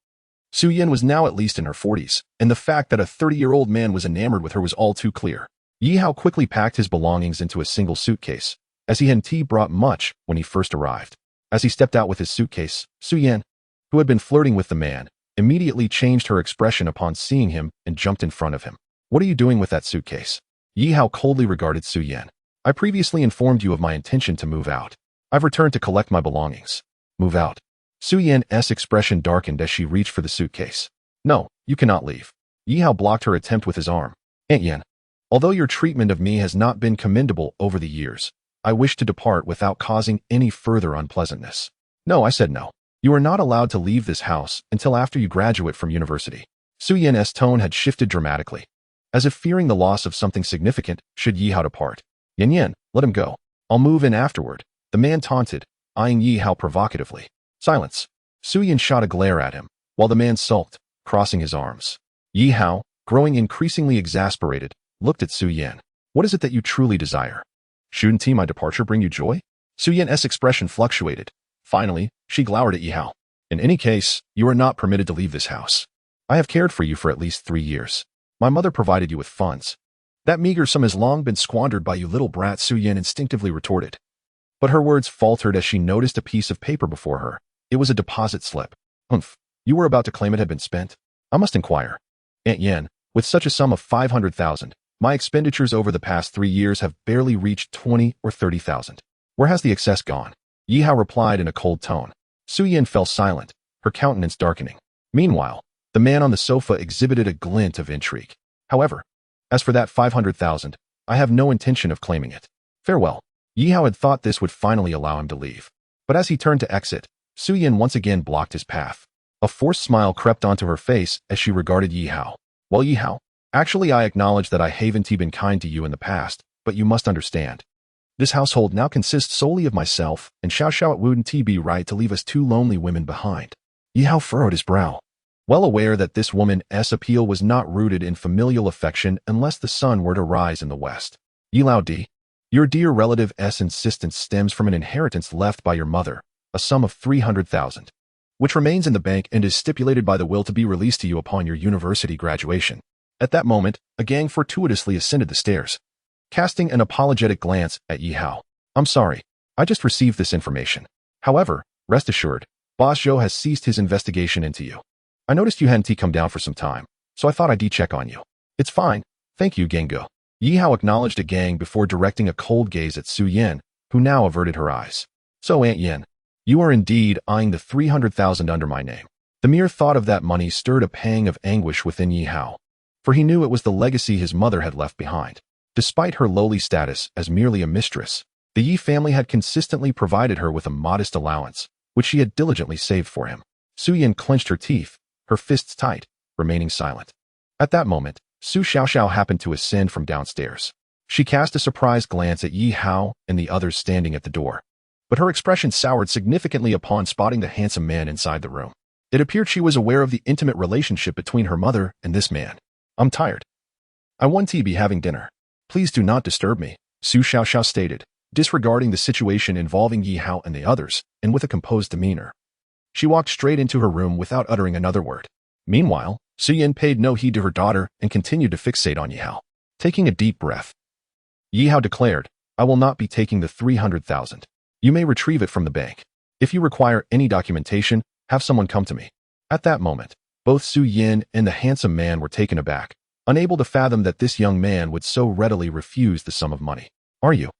Scion was now at least in her 40s, and the fact that a 30-year-old man was enamored with her was all too clear. Yi Hao quickly packed his belongings into a single suitcase, as he hadn't brought much when he first arrived. As he stepped out with his suitcase, Scion, who had been flirting with the man, immediately changed her expression upon seeing him and jumped in front of him. "What are you doing with that suitcase?" Yi Hao coldly regarded Scion. "I previously informed you of my intention to move out. I've returned to collect my belongings." "Move out?" Suyin's expression darkened as she reached for the suitcase. "No, you cannot leave." Yi Hao blocked her attempt with his arm. "Aunt Yin, although your treatment of me has not been commendable over the years, I wish to depart without causing any further unpleasantness." "No," I said no. "You are not allowed to leave this house until after you graduate from university." Suyin's tone had shifted dramatically, as if fearing the loss of something significant should Yi Hao depart. Yin, let him go. I'll move in afterward," the man taunted, eyeing Yi Hao provocatively. "Silence." Suyin shot a glare at him, while the man sulked, crossing his arms. Yi Hao, growing increasingly exasperated, looked at Suyin. "What is it that you truly desire? Shouldn't my departure bring you joy?" Suyin's expression fluctuated. Finally, she glowered at Yi Hao. "In any case, you are not permitted to leave this house. I have cared for you for at least 3 years. My mother provided you with funds. That meager sum has long been squandered by you little brat," Suyin instinctively retorted. But her words faltered as she noticed a piece of paper before her. It was a deposit slip. "Humph, you were about to claim it had been spent? I must inquire." "Aunt Yin, with such a sum of 500,000, my expenditures over the past 3 years have barely reached 20 or 30,000. Where has the excess gone?" Yi Hao replied in a cold tone. Suyin fell silent, her countenance darkening. Meanwhile, the man on the sofa exhibited a glint of intrigue. "However, as for that 500,000, I have no intention of claiming it. Farewell." Yi Hao had thought this would finally allow him to leave. But as he turned to exit, Suyin once again blocked his path. A forced smile crept onto her face as she regarded Yi Hao. "Well, Yi Hao, actually I acknowledge that I haven't been kind to you in the past, but you must understand. This household now consists solely of myself, and Xiao it wouldn't be right to leave us 2 lonely women behind." Yi Hao furrowed his brow, well aware that this woman's appeal was not rooted in familial affection unless the sun were to rise in the west. "Yi Lao Di, your dear relative's insistence stems from an inheritance left by your mother, a sum of 300,000, which remains in the bank and is stipulated by the will to be released to you upon your university graduation." At that moment, a gang fortuitously ascended the stairs, casting an apologetic glance at Yi Hao. "I'm sorry, I just received this information. However, rest assured, Boss Zhou has ceased his investigation into you. I noticed you hadn't come down for some time, so I thought I'd check on you." "It's fine, thank you, Gengo." Yi Hao acknowledged a gang before directing a cold gaze at Suyin, who now averted her eyes. "So Aunt Yin, you are indeed eyeing the 300,000 under my name." The mere thought of that money stirred a pang of anguish within Yi Hao, for he knew it was the legacy his mother had left behind. Despite her lowly status as merely a mistress, the Yi family had consistently provided her with a modest allowance, which she had diligently saved for him. Suyin clenched her teeth, her fists tight, remaining silent. At that moment, Su Xiaoxiao happened to ascend from downstairs. She cast a surprised glance at Yi Hao and the others standing at the door, but her expression soured significantly upon spotting the handsome man inside the room. It appeared she was aware of the intimate relationship between her mother and this man. "I'm tired. I want to be having dinner. Please do not disturb me," Su Xiaoxiao stated, disregarding the situation involving Yi Hao and the others, and with a composed demeanor. She walked straight into her room without uttering another word. Meanwhile, Suyin paid no heed to her daughter and continued to fixate on Yihao. Taking a deep breath, Yihao declared, "I will not be taking the 300,000. You may retrieve it from the bank. If you require any documentation, have someone come to me." At that moment, both Su Yin and the handsome man were taken aback, unable to fathom that this young man would so readily refuse the sum of money. Are you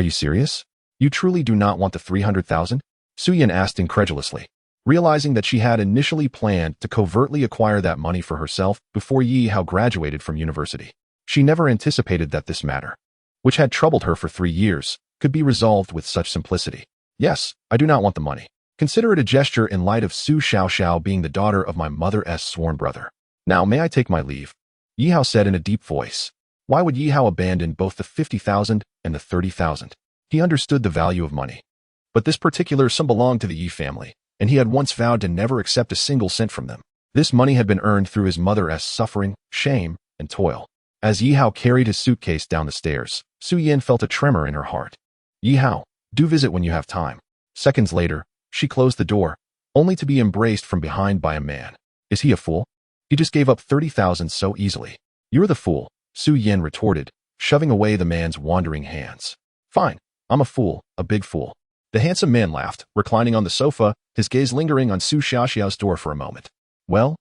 serious? You truly do not want the 300,000? Su Yin asked incredulously, realizing that she had initially planned to covertly acquire that money for herself before Yihao graduated from university. She never anticipated that this matter, which had troubled her for 3 years, could be resolved with such simplicity. Yes, I do not want the money. Consider it a gesture in light of Su Xiaoxiao being the daughter of my mother's sworn brother. Now may I take my leave? Yihao said in a deep voice. Why would Yihao abandon both the 50,000 and the 30,000? He understood the value of money. But this particular sum belonged to the Yi family, and he had once vowed to never accept a single cent from them. This money had been earned through his mother's suffering, shame, and toil. As Yihao carried his suitcase down the stairs, Su Yin felt a tremor in her heart. Yihao, do visit when you have time. Seconds later, she closed the door, only to be embraced from behind by a man. Is he a fool? He just gave up 30,000 so easily. You're the fool, Su Yin retorted, shoving away the man's wandering hands. Fine, I'm a fool, a big fool. The handsome man laughed, reclining on the sofa, his gaze lingering on Su Xiaoxiao's door for a moment. Well,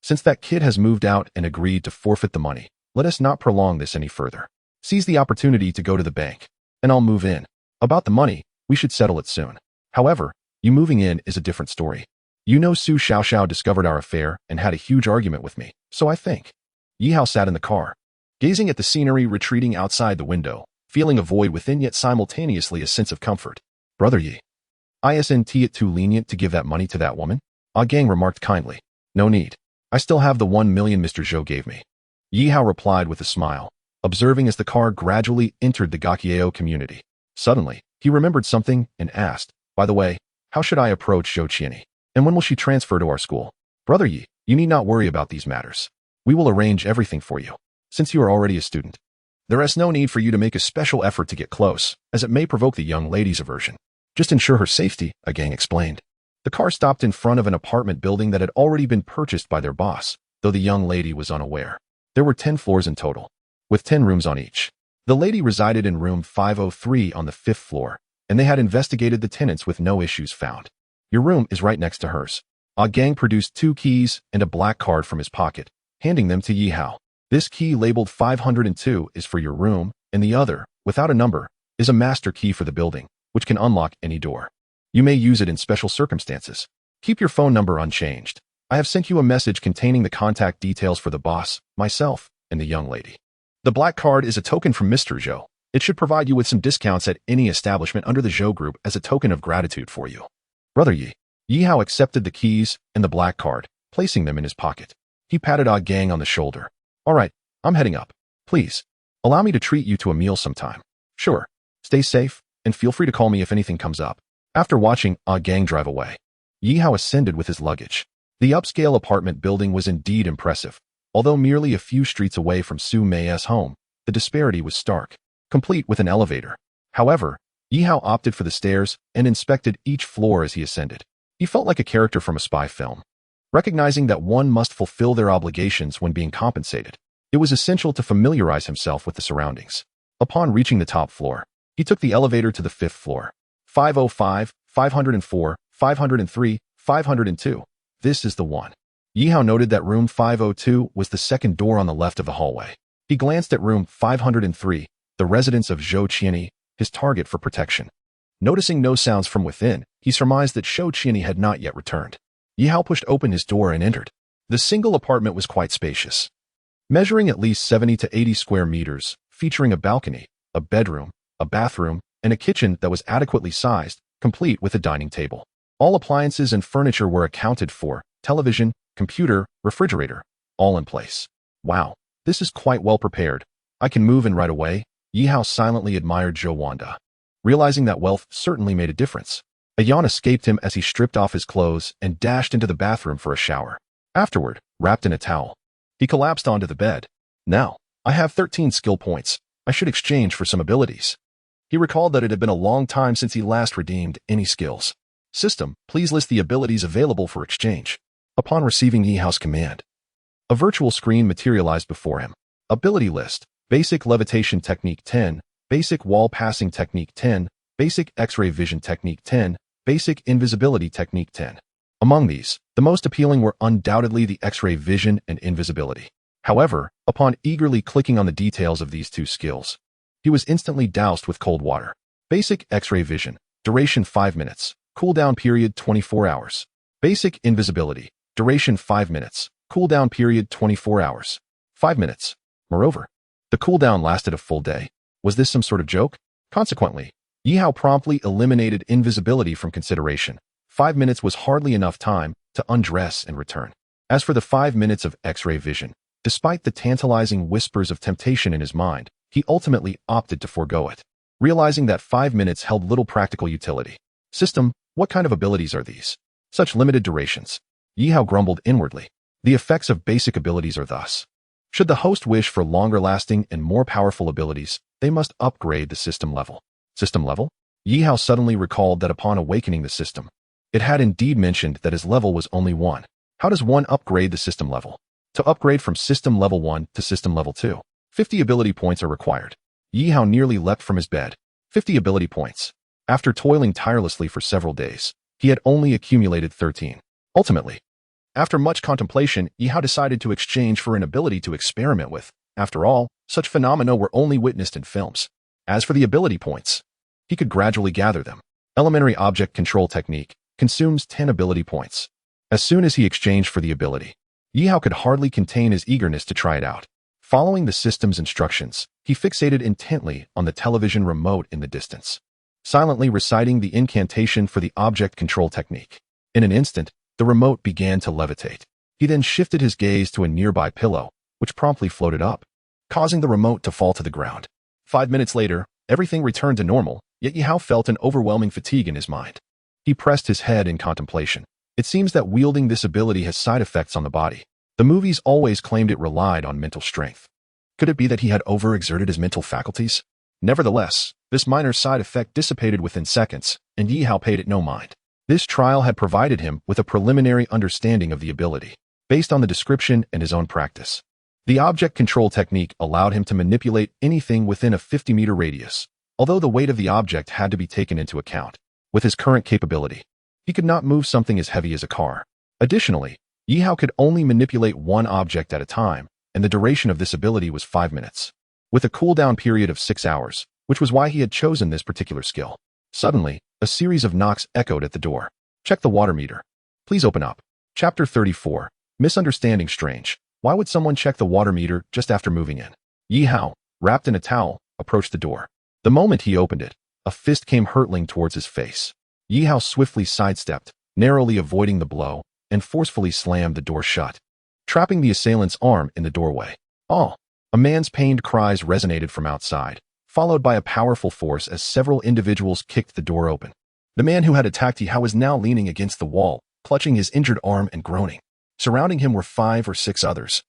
since that kid has moved out and agreed to forfeit the money, let us not prolong this any further. Seize the opportunity to go to the bank, and I'll move in. About the money, we should settle it soon. However, you moving in is a different story. You know Su Xiaoxiao discovered our affair and had a huge argument with me, so I think. Yihao sat in the car, gazing at the scenery retreating outside the window, feeling a void within yet simultaneously a sense of comfort. Brother Yi, isn't it too lenient to give that money to that woman? Ah Gang remarked kindly. No need. I still have the 1 million Mr. Zhou gave me. Yihao replied with a smile, observing as the car gradually entered the Gakieo community. Suddenly, he remembered something and asked, by the way, how should I approach Zhou Qianyi? And when will she transfer to our school? Brother Yi, you need not worry about these matters. We will arrange everything for you. Since you are already a student, there is no need for you to make a special effort to get close, as it may provoke the young lady's aversion. Just ensure her safety, a gang explained. The car stopped in front of an apartment building that had already been purchased by their boss, though the young lady was unaware. There were 10 floors in total, with 10 rooms on each. The lady resided in room 503 on the 5th floor, and they had investigated the tenants with no issues found. Your room is right next to hers. Ah Gang produced 2 keys and a black card from his pocket, handing them to Yihao. This key labeled 502 is for your room, and the other, without a number, is a master key for the building, which can unlock any door. You may use it in special circumstances. Keep your phone number unchanged. I have sent you a message containing the contact details for the boss, myself, and the young lady. The black card is a token from Mr. Zhou. It should provide you with some discounts at any establishment under the Zhou group as a token of gratitude for you. Brother Yi. Yihao accepted the keys and the black card, placing them in his pocket. He patted Ah Gang on the shoulder. All right, I'm heading up. Please, allow me to treat you to a meal sometime. Sure. Stay safe, and feel free to call me if anything comes up. After watching Ah Gang drive away, Yihao ascended with his luggage. The upscale apartment building was indeed impressive. Although merely a few streets away from Su Mei's home, the disparity was stark, complete with an elevator. However, Yihao opted for the stairs and inspected each floor as he ascended. He felt like a character from a spy film. Recognizing that one must fulfill their obligations when being compensated, it was essential to familiarize himself with the surroundings. Upon reaching the top floor, he took the elevator to the 5th floor. 505, 504, 503, 502. This is the one. Yihao noted that room 502 was the second door on the left of the hallway. He glanced at room 503, the residence of Zhou Qianyi, his target for protection. Noticing no sounds from within, he surmised that Zhou Qianyi had not yet returned. Yihao pushed open his door and entered. The single apartment was quite spacious, measuring at least 70 to 80 square meters, featuring a balcony, a bedroom, a bathroom, and a kitchen that was adequately sized, complete with a dining table. All appliances and furniture were accounted for, television, computer, refrigerator, all in place. Wow, this is quite well prepared. I can move in right away. Yihao silently admired Zhou Wanda, realizing that wealth certainly made a difference. A yawn escaped him as he stripped off his clothes and dashed into the bathroom for a shower. Afterward, wrapped in a towel, he collapsed onto the bed. Now, I have 13 skill points. I should exchange for some abilities. He recalled that it had been a long time since he last redeemed any skills. System, please list the abilities available for exchange. Upon receiving Yi Hao's command, a virtual screen materialized before him. Ability list: Basic Levitation Technique 10, Basic Wall Passing Technique 10, Basic X-ray Vision Technique 10, Basic Invisibility Technique 10. Among these, the most appealing were undoubtedly the X-ray Vision and Invisibility. However, upon eagerly clicking on the details of these two skills, he was instantly doused with cold water. Basic X-ray Vision, duration 5 minutes, cooldown period 24 hours. Basic Invisibility, duration 5 minutes, cooldown period 24 hours. 5 minutes. Moreover, the cooldown lasted a full day. Was this some sort of joke? Consequently, Yi Hao promptly eliminated invisibility from consideration. 5 minutes was hardly enough time to undress and return. As for the 5 minutes of X-ray Vision, despite the tantalizing whispers of temptation in his mind, he ultimately opted to forego it, realizing that 5 minutes held little practical utility. System, what kind of abilities are these? Such limited durations. Yi Hao grumbled inwardly. The effects of basic abilities are thus. Should the host wish for longer-lasting and more powerful abilities, they must upgrade the system level. System level? Yi Hao suddenly recalled that upon awakening the system, it had indeed mentioned that his level was only 1. How does one upgrade the system level? To upgrade from system level 1 to system level 2, 50 ability points are required. Yi Hao nearly leapt from his bed. 50 ability points. After toiling tirelessly for several days, he had only accumulated 13. Ultimately, after much contemplation, Yi Hao decided to exchange for an ability to experiment with. After all, such phenomena were only witnessed in films. As for the ability points, he could gradually gather them. Elementary Object Control Technique consumes 10 ability points. As soon as he exchanged for the ability, Yi Hao could hardly contain his eagerness to try it out. Following the system's instructions, he fixated intently on the television remote in the distance, silently reciting the incantation for the object control technique. In an instant, the remote began to levitate. He then shifted his gaze to a nearby pillow, which promptly floated up, causing the remote to fall to the ground. 5 minutes later, everything returned to normal, yet Yi Hao felt an overwhelming fatigue in his mind. He pressed his head in contemplation. It seems that wielding this ability has side effects on the body. The movies always claimed it relied on mental strength. Could it be that he had overexerted his mental faculties? Nevertheless, this minor side effect dissipated within seconds, and Yi Hao paid it no mind. This trial had provided him with a preliminary understanding of the ability, based on the description and his own practice. The object control technique allowed him to manipulate anything within a 50-meter radius, although the weight of the object had to be taken into account. With his current capability, he could not move something as heavy as a car. Additionally, Yi Hao could only manipulate one object at a time, and the duration of this ability was 5 minutes, with a cooldown period of 6 hours, which was why he had chosen this particular skill. Suddenly, a series of knocks echoed at the door. Check the water meter. Please open up. Chapter 34. Misunderstanding strange. Why would someone check the water meter just after moving in? Yi Hao, wrapped in a towel, approached the door. The moment he opened it, a fist came hurtling towards his face. Yi Hao swiftly sidestepped, narrowly avoiding the blow, and forcefully slammed the door shut, trapping the assailant's arm in the doorway. "Oh!" A man's pained cries resonated from outside, followed by a powerful force as several individuals kicked the door open. The man who had attacked Yi Hao was now leaning against the wall, clutching his injured arm and groaning. Surrounding him were 5 or 6 others,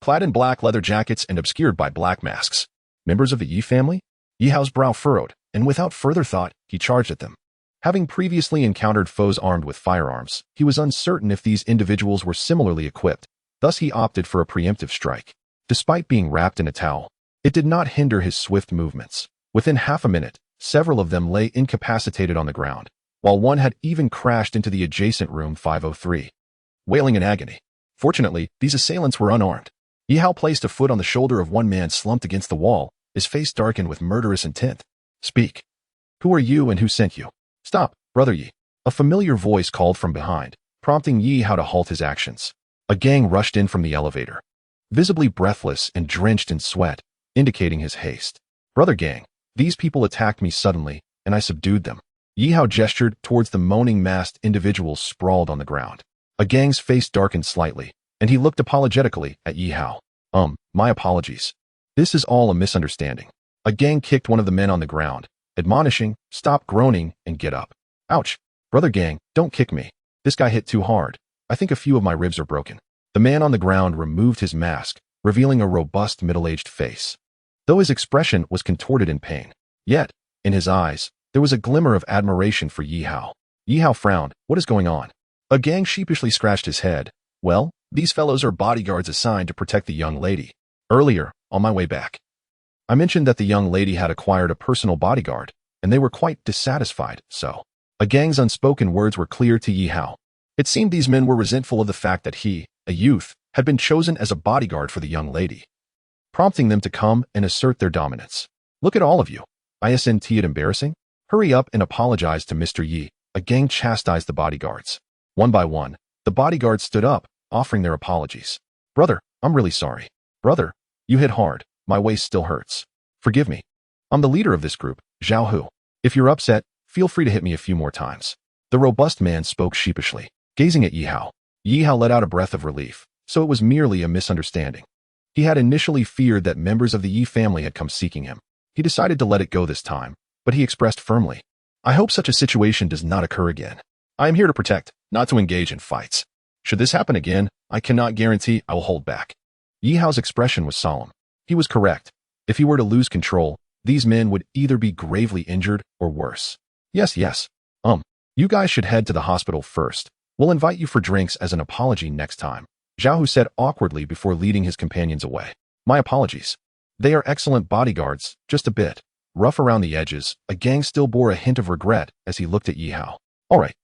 clad in black leather jackets and obscured by black masks. Members of the Yi family? Yi Hao's brow furrowed, and without further thought, he charged at them. Having previously encountered foes armed with firearms, he was uncertain if these individuals were similarly equipped, thus he opted for a preemptive strike. Despite being wrapped in a towel, it did not hinder his swift movements. Within half a minute, several of them lay incapacitated on the ground, while one had even crashed into the adjacent room 503, wailing in agony. Fortunately, these assailants were unarmed. Yi Hao placed a foot on the shoulder of one man slumped against the wall, his face darkened with murderous intent. "Speak. Who are you and who sent you?" "Stop, brother Yi." A familiar voice called from behind, prompting Yi Hao to halt his actions. A gang rushed in from the elevator, visibly breathless and drenched in sweat, indicating his haste. "Brother gang, these people attacked me suddenly, and I subdued them." Yi Hao gestured towards the moaning masked individuals sprawled on the ground. A gang's face darkened slightly, and he looked apologetically at Yi Hao. My apologies. This is all a misunderstanding." A gang kicked one of the men on the ground, admonishing, "Stop groaning and get up." "Ouch. Brother gang, don't kick me. This guy hit too hard. I think a few of my ribs are broken." The man on the ground removed his mask, revealing a robust middle-aged face. Though his expression was contorted in pain, yet, in his eyes, there was a glimmer of admiration for Yi Hao. Yi Hao frowned. What is going on? A gang sheepishly scratched his head. Well, these fellows are bodyguards assigned to protect the young lady. Earlier, on my way back, I mentioned that the young lady had acquired a personal bodyguard, and they were quite dissatisfied, so. A gang's unspoken words were clear to Yi Hao. It seemed these men were resentful of the fact that he, a youth, had been chosen as a bodyguard for the young lady, prompting them to come and assert their dominance. Look at all of you. Isn't it embarrassing? Hurry up and apologize to Mr. Yi. A gang chastised the bodyguards. One by one, the bodyguards stood up, offering their apologies. Brother, I'm really sorry. Brother, you hit hard. My waist still hurts. Forgive me. I'm the leader of this group, Zhao Hu. If you're upset, feel free to hit me a few more times. The robust man spoke sheepishly, gazing at Yi Hao. Yi Hao let out a breath of relief, so it was merely a misunderstanding. He had initially feared that members of the Yi family had come seeking him. He decided to let it go this time, but he expressed firmly, I hope such a situation does not occur again. I am here to protect, not to engage in fights. Should this happen again, I cannot guarantee I will hold back. Yi Hao's expression was solemn. He was correct. If he were to lose control, these men would either be gravely injured or worse. Yes. You guys should head to the hospital first. We'll invite you for drinks as an apology next time. Zhao Hu said awkwardly before leading his companions away. My apologies. They are excellent bodyguards, just a bit rough around the edges. A gang still bore a hint of regret as he looked at Yi Hao. All right,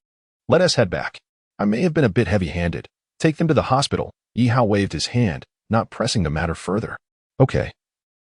let us head back. I may have been a bit heavy-handed. Take them to the hospital. Yi Hao waved his hand, not pressing the matter further. Okay.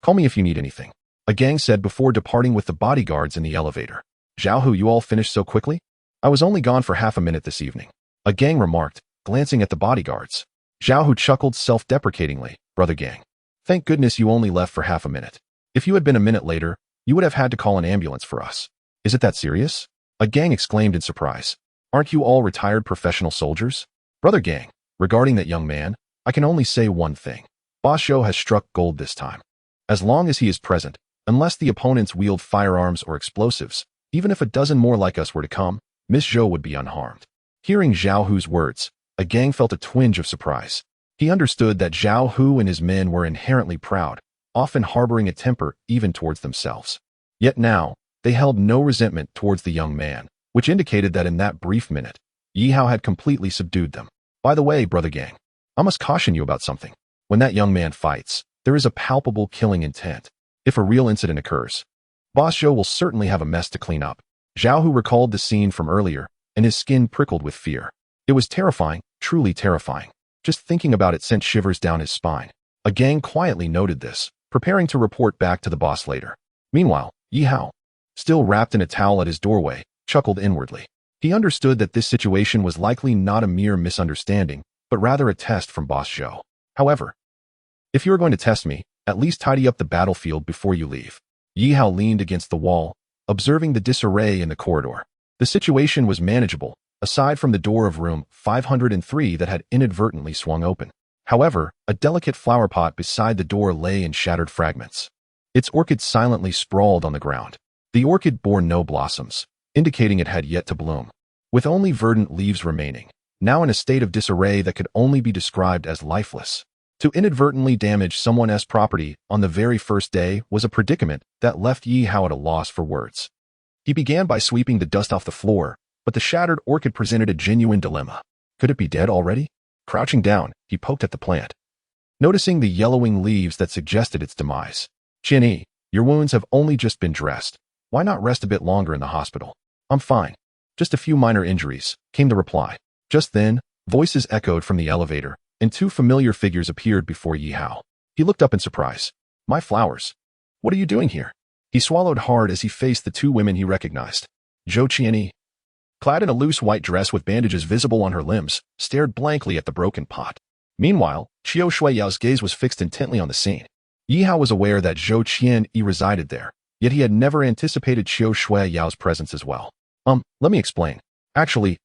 Call me if you need anything. A gang said before departing with the bodyguards in the elevator. Zhao Hu, you all finished so quickly? I was only gone for half a minute this evening. A gang remarked, glancing at the bodyguards. Zhao Hu chuckled self-deprecatingly. Brother gang. Thank goodness you only left for half a minute. If you had been a minute later, you would have had to call an ambulance for us. Is it that serious? A gang exclaimed in surprise. Aren't you all retired professional soldiers? Brother gang, regarding that young man, I can only say one thing. Boss Zhou has struck gold this time. As long as he is present, unless the opponents wield firearms or explosives, even if a dozen more like us were to come, Miss Zhou would be unharmed. Hearing Zhao Hu's words, a gang felt a twinge of surprise. He understood that Zhao Hu and his men were inherently proud, often harboring a temper even towards themselves. Yet now, they held no resentment towards the young man, which indicated that in that brief minute, Yi Hao had completely subdued them. By the way, brother gang, I must caution you about something. When that young man fights, there is a palpable killing intent. If a real incident occurs, Boss Zhou will certainly have a mess to clean up. Zhao Hu recalled the scene from earlier, and his skin prickled with fear. It was terrifying, truly terrifying. Just thinking about it sent shivers down his spine. A gang quietly noted this, preparing to report back to the boss later. Meanwhile, Yi Hao, still wrapped in a towel at his doorway, chuckled inwardly. He understood that this situation was likely not a mere misunderstanding, but rather a test from Boss Zhou. However, if you are going to test me, at least tidy up the battlefield before you leave. Yi Hao leaned against the wall, observing the disarray in the corridor. The situation was manageable, aside from the door of room 503 that had inadvertently swung open. However, a delicate flower pot beside the door lay in shattered fragments. Its orchid silently sprawled on the ground. The orchid bore no blossoms, indicating it had yet to bloom, with only verdant leaves remaining, now in a state of disarray that could only be described as lifeless. To inadvertently damage someone else's property on the very first day was a predicament that left Yi Hao at a loss for words. He began by sweeping the dust off the floor, but the shattered orchid presented a genuine dilemma. Could it be dead already? Crouching down, he poked at the plant, noticing the yellowing leaves that suggested its demise. Qianyi, your wounds have only just been dressed. Why not rest a bit longer in the hospital? I'm fine. Just a few minor injuries, came the reply. Just then, voices echoed from the elevator, and two familiar figures appeared before Yi Hao. He looked up in surprise. My flowers. What are you doing here? He swallowed hard as he faced the two women he recognized. Zhou Qianyi, clad in a loose white dress with bandages visible on her limbs, stared blankly at the broken pot. Meanwhile, Qiu Shuiyao's gaze was fixed intently on the scene. Yi Hao was aware that Zhou Qianyi resided there, yet he had never anticipated Qiu Shuiyao's presence as well. Let me explain. Actually,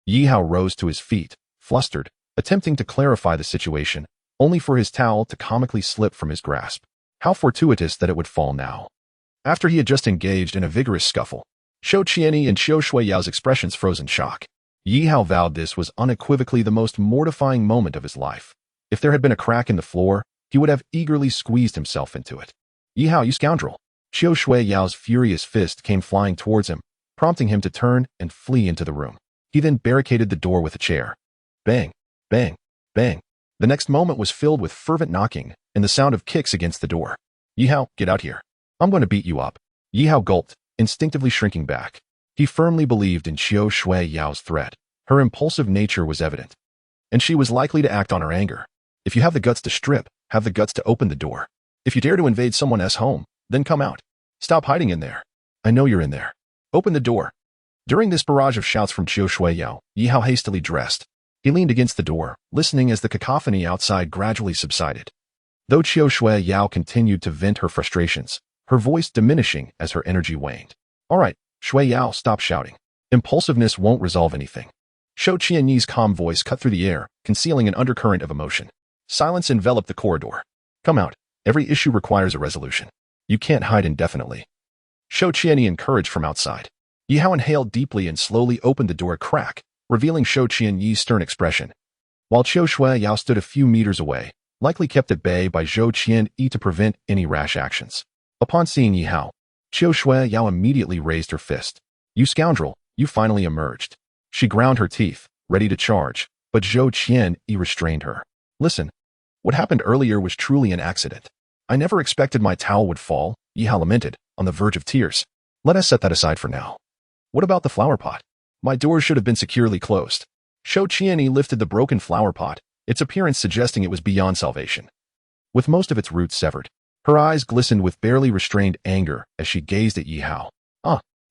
Yi Hao rose to his feet, flustered, attempting to clarify the situation, only for his towel to comically slip from his grasp. How fortuitous that it would fall now. After he had just engaged in a vigorous scuffle, Zhou Qianyi and Qiu Shuiyao's expressions froze in shock. Yi Hao vowed this was unequivocally the most mortifying moment of his life. If there had been a crack in the floor, he would have eagerly squeezed himself into it. Yi Hao, you scoundrel! Qiu Shuiyao's furious fist came flying towards him, prompting him to turn and flee into the room. He then barricaded the door with a chair. Bang, bang, bang. The next moment was filled with fervent knocking and the sound of kicks against the door. Yihao, get out here. I'm going to beat you up. Yihao gulped, instinctively shrinking back. He firmly believed in Qiu Shui Yao's threat. Her impulsive nature was evident, and she was likely to act on her anger. If you have the guts to strip, have the guts to open the door. If you dare to invade someone else's home, then come out. Stop hiding in there. I know you're in there. Open the door. During this barrage of shouts from Qiu Shui Yao, Yihao hastily dressed. He leaned against the door, listening as the cacophony outside gradually subsided. Though Qiu Shui Yao continued to vent her frustrations, her voice diminishing as her energy waned. All right, Shui Yao, stop shouting. Impulsiveness won't resolve anything. Shou Qianyi's calm voice cut through the air, concealing an undercurrent of emotion. Silence enveloped the corridor. Come out. Every issue requires a resolution. You can't hide indefinitely. Shou Qianyi encouraged from outside. Yihao inhaled deeply and slowly opened the door a crack, revealing Shou Qianyi's stern expression. While Qiu Shui Yao stood a few meters away, likely kept at bay by Zhou Qianyi to prevent any rash actions. Upon seeing Yihao, Qiu Shui Yao immediately raised her fist. You scoundrel, you finally emerged. She ground her teeth, ready to charge, but Zhou Qianyi restrained her. Listen, what happened earlier was truly an accident. I never expected my towel would fall, Yihao lamented, on the verge of tears. Let us set that aside for now. What about the flower pot? My doors should have been securely closed. Shou Qianyi lifted the broken flower pot, its appearance suggesting it was beyond salvation. With most of its roots severed, her eyes glistened with barely restrained anger as she gazed at Yihao.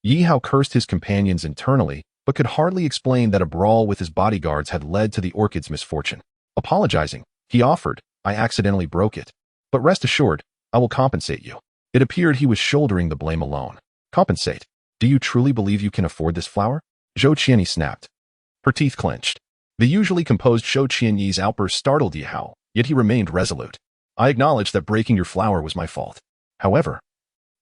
Yihao cursed his companions internally, but could hardly explain that a brawl with his bodyguards had led to the orchid's misfortune. Apologizing, he offered, I accidentally broke it. But rest assured, I will compensate you. It appeared he was shouldering the blame alone. Compensate? Do you truly believe you can afford this flower? Zhou Qianyi snapped. Her teeth clenched. The usually composed Shou Qianyi's outburst startled Yihao, yet he remained resolute. I acknowledge that breaking your flower was my fault. However,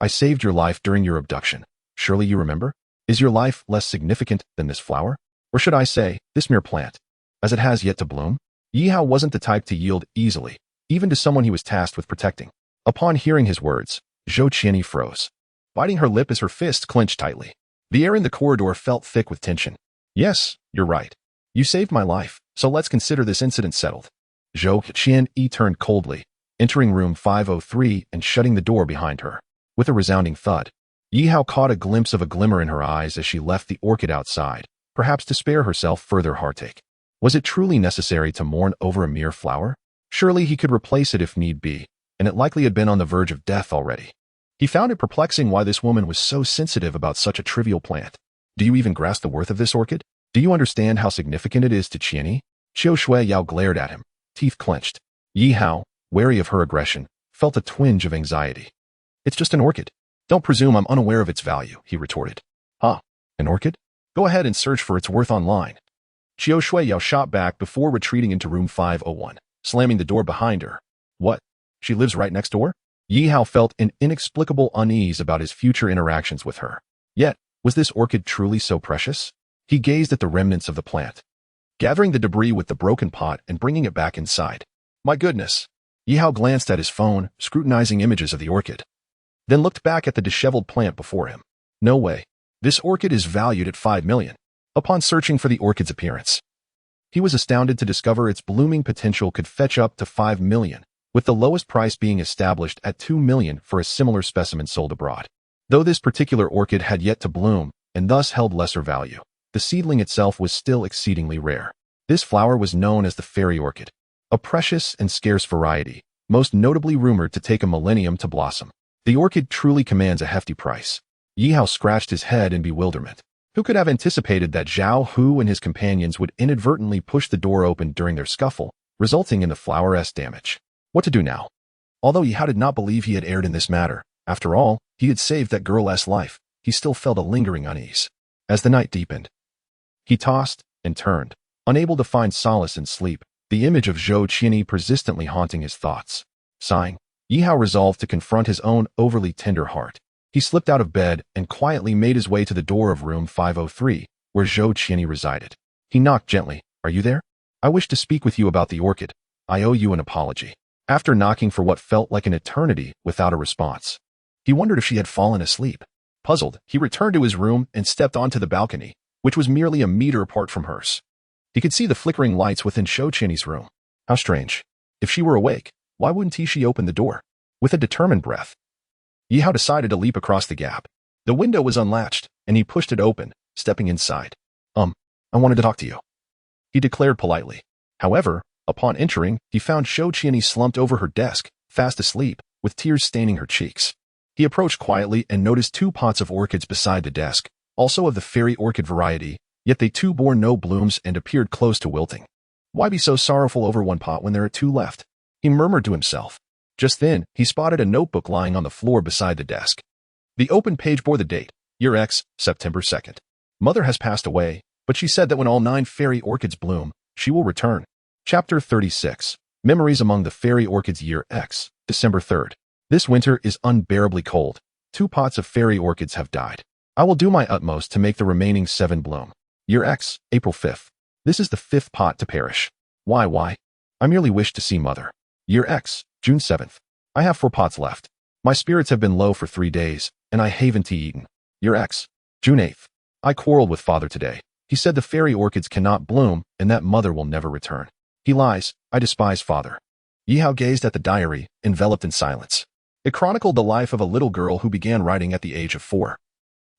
I saved your life during your abduction. Surely you remember? Is your life less significant than this flower? Or should I say, this mere plant, as it has yet to bloom? Yihao wasn't the type to yield easily, even to someone he was tasked with protecting. Upon hearing his words, Zhou Qianyi froze. Biting her lip as her fist clenched tightly. The air in the corridor felt thick with tension. Yes, you're right. You saved my life, so let's consider this incident settled. Zhou Qianyi turned coldly, entering room 503 and shutting the door behind her. With a resounding thud, Yihao caught a glimpse of a glimmer in her eyes as she left the orchid outside, perhaps to spare herself further heartache. Was it truly necessary to mourn over a mere flower? Surely he could replace it if need be, and it likely had been on the verge of death already. He found it perplexing why this woman was so sensitive about such a trivial plant. Do you even grasp the worth of this orchid? Do you understand how significant it is to Qianyi? Qiu Shui Yao glared at him, teeth clenched. Yihao, wary of her aggression, felt a twinge of anxiety. It's just an orchid. Don't presume I'm unaware of its value, he retorted. Huh? An orchid? Go ahead and search for its worth online. Qiu Shui Yao shot back before retreating into room 501, slamming the door behind her. What? She lives right next door? Yihao felt an inexplicable unease about his future interactions with her. Yet, was this orchid truly so precious? He gazed at the remnants of the plant, gathering the debris with the broken pot and bringing it back inside. My goodness. Yihao glanced at his phone, scrutinizing images of the orchid, then looked back at the disheveled plant before him. No way. This orchid is valued at 5 million. Upon searching for the orchid's appearance, he was astounded to discover its blooming potential could fetch up to 5 million, with the lowest price being established at 2 million for a similar specimen sold abroad. Though this particular orchid had yet to bloom, and thus held lesser value, the seedling itself was still exceedingly rare. This flower was known as the fairy orchid, a precious and scarce variety, most notably rumored to take a millennium to blossom. The orchid truly commands a hefty price. Yihao scratched his head in bewilderment. Who could have anticipated that Zhao Hu and his companions would inadvertently push the door open during their scuffle, resulting in the flower's damage? What to do now? Although Yihao did not believe he had erred in this matter, after all, he had saved that girl's life, he still felt a lingering unease. As the night deepened, he tossed and turned, unable to find solace in sleep, the image of Zhou Qianyi persistently haunting his thoughts. Sighing, Yihao resolved to confront his own overly tender heart. He slipped out of bed and quietly made his way to the door of room 503, where Zhou Qianyi resided. He knocked gently. Are you there? I wish to speak with you about the orchid. I owe you an apology. After knocking for what felt like an eternity without a response, he wondered if she had fallen asleep. Puzzled, he returned to his room and stepped onto the balcony, which was merely a meter apart from hers. He could see the flickering lights within Shou-Chini's room. How strange. If she were awake, why wouldn't she open the door? With a determined breath, Yihao decided to leap across the gap. The window was unlatched, and he pushed it open, stepping inside. I wanted to talk to you," he declared politely. However, upon entering, he found Shou-Chini slumped over her desk, fast asleep, with tears staining her cheeks. He approached quietly and noticed 2 pots of orchids beside the desk, also of the fairy orchid variety, yet they too bore no blooms and appeared close to wilting. Why be so sorrowful over one pot when there are 2 left? He murmured to himself. Just then, he spotted a notebook lying on the floor beside the desk. The open page bore the date, year X, September 2nd. Mother has passed away, but she said that when all 9 fairy orchids bloom, she will return. Chapter 36. Memories among the fairy orchids, year X, December 3rd. This winter is unbearably cold. 2 pots of fairy orchids have died. I will do my utmost to make the remaining 7 bloom. Year X, April 5th. This is the 5th pot to perish. Why? I merely wish to see Mother. Year X, June 7th. I have 4 pots left. My spirits have been low for 3 days, and I haven't eaten. Year X, June 8th. I quarreled with Father today. He said the fairy orchids cannot bloom and that Mother will never return. He lies. I despise Father. Yihao gazed at the diary, enveloped in silence. It chronicled the life of a little girl who began writing at the age of 4,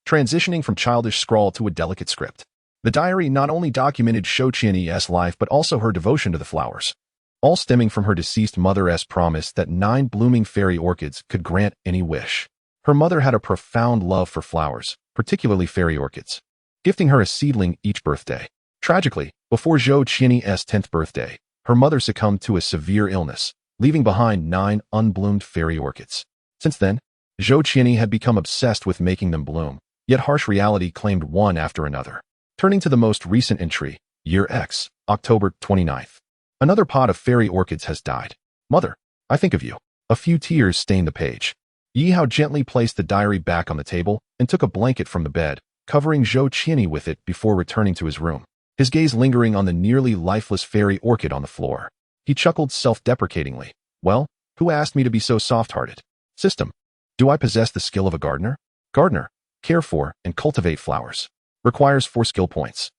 transitioning from childish scrawl to a delicate script. The diary not only documented Shou-Chini's life but also her devotion to the flowers, all stemming from her deceased mother's promise that 9 blooming fairy orchids could grant any wish. Her mother had a profound love for flowers, particularly fairy orchids, gifting her a seedling each birthday. Tragically, before Shou-Chini's 10th birthday, her mother succumbed to a severe illness, leaving behind 9 unbloomed fairy orchids. Since then, Shou-Chini had become obsessed with making them bloom, yet harsh reality claimed one after another. Turning to the most recent entry, year X, October 29th. Another pot of fairy orchids has died. Mother, I think of you. A few tears stained the page. Yihao gently placed the diary back on the table and took a blanket from the bed, covering Shou-Chini with it before returning to his room, his gaze lingering on the nearly lifeless fairy orchid on the floor. He chuckled self-deprecatingly. Well, who asked me to be so soft-hearted? System. Do I possess the skill of a gardener? Gardener. Care for and cultivate flowers. Requires 4 skill points.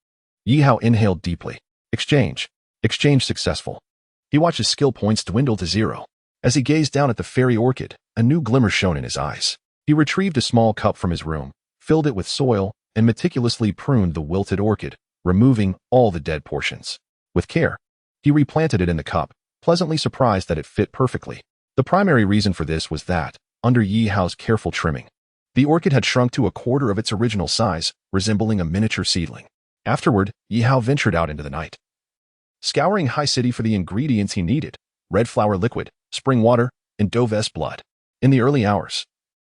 Yihao inhaled deeply. Exchange. Exchange successful. He watched his skill points dwindle to 0. As he gazed down at the fairy orchid, a new glimmer shone in his eyes. He retrieved a small cup from his room, filled it with soil, and meticulously pruned the wilted orchid, removing all the dead portions. With care, he replanted it in the cup, pleasantly surprised that it fit perfectly. The primary reason for this was that, under Yihao's careful trimming, the orchid had shrunk to 1/4 of its original size, resembling a miniature seedling. Afterward, Yihao ventured out into the night, scouring High City for the ingredients he needed: red flower liquid, spring water, and dove's blood. In the early hours,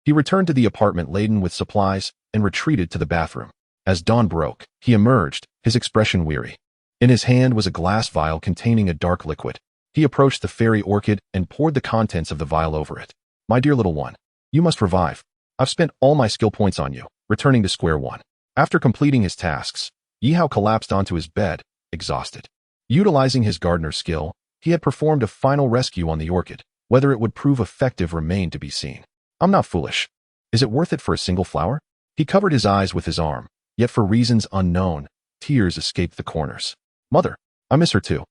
he returned to the apartment laden with supplies and retreated to the bathroom. As dawn broke, he emerged, his expression weary. In his hand was a glass vial containing a dark liquid. He approached the fairy orchid and poured the contents of the vial over it. My dear little one, you must revive. I've spent all my skill points on you, returning to square one. After completing his tasks, Yihao collapsed onto his bed, exhausted. Utilizing his gardener skill, he had performed a final rescue on the orchid. Whether it would prove effective remained to be seen. I'm not foolish. Is it worth it for a single flower? He covered his eyes with his arm, yet for reasons unknown, tears escaped the corners. Mother, I miss her too.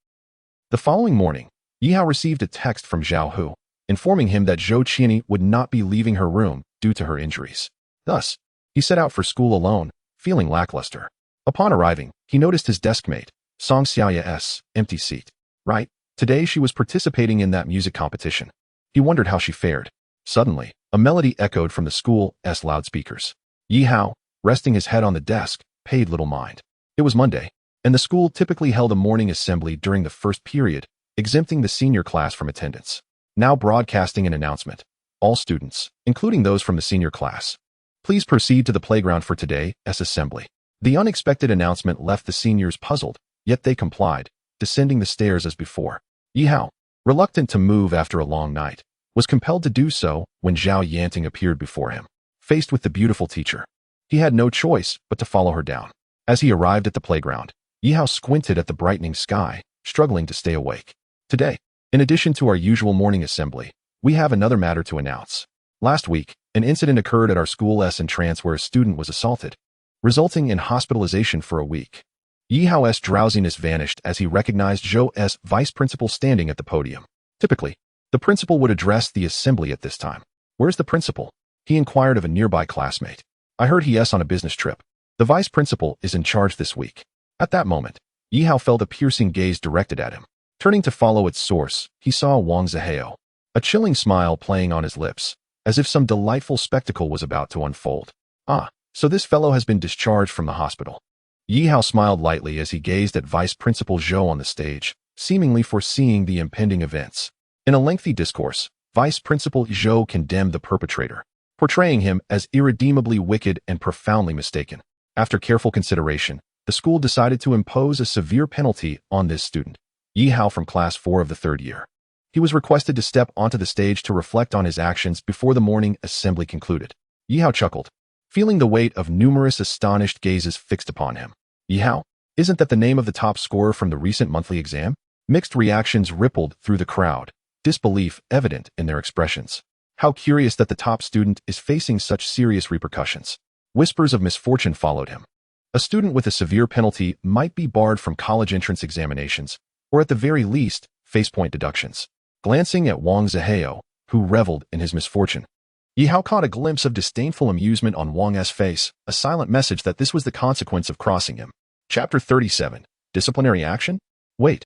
The following morning, Yihao received a text from Zhao Hu, informing him that Shou-Chini would not be leaving her room due to her injuries. Thus, he set out for school alone, feeling lackluster. Upon arriving, he noticed his deskmate, Song Xiaoya's empty seat. Right, today she was participating in that music competition. He wondered how she fared. Suddenly, a melody echoed from the school's loudspeakers. Yihao, resting his head on the desk, paid little mind. It was Monday, and the school typically held a morning assembly during the first period, exempting the senior class from attendance. Now broadcasting an announcement. All students, including those from the senior class, please proceed to the playground for today's assembly. The unexpected announcement left the seniors puzzled, yet they complied, descending the stairs as before. Yihao, reluctant to move after a long night, was compelled to do so when Zhao Yanting appeared before him. Faced with the beautiful teacher, he had no choice but to follow her down. As he arrived at the playground, Yihao squinted at the brightening sky, struggling to stay awake. Today, in addition to our usual morning assembly, we have another matter to announce. Last week, An incident occurred at our school's entrance where a student was assaulted, resulting in hospitalization for a week. Yi Hao's drowsiness vanished as he recognized Zhou's vice principal standing at the podium. Typically, the principal would address the assembly at this time. "Where's the principal?" he inquired of a nearby classmate. "I heard he's on a business trip. The vice principal is in charge this week." At that moment, Yi Hao felt a piercing gaze directed at him. Turning to follow its source, he saw Wang Zihao, a chilling smile playing on his lips, as if some delightful spectacle was about to unfold. "Ah, so this fellow has been discharged from the hospital." Yi Hao smiled lightly as he gazed at Vice Principal Zhou on the stage, seemingly foreseeing the impending events. In a lengthy discourse, Vice Principal Zhou condemned the perpetrator, portraying him as irredeemably wicked and profoundly mistaken. After careful consideration, the school decided to impose a severe penalty on this student, Yi Hao from Class 4 of the 3rd year. He was requested to step onto the stage to reflect on his actions before the morning assembly concluded. Yi Hao chuckled, feeling the weight of numerous astonished gazes fixed upon him. "Yi Hao, isn't that the name of the top scorer from the recent monthly exam?" Mixed reactions rippled through the crowd, disbelief evident in their expressions. How curious that the top student is facing such serious repercussions. Whispers of misfortune followed him. A student with a severe penalty might be barred from college entrance examinations, or at the very least, face point deductions. Glancing at Wang Zihao, who reveled in his misfortune, Yi Hao caught a glimpse of disdainful amusement on Wang's face, a silent message that this was the consequence of crossing him. Chapter 37. Disciplinary Action? Wait.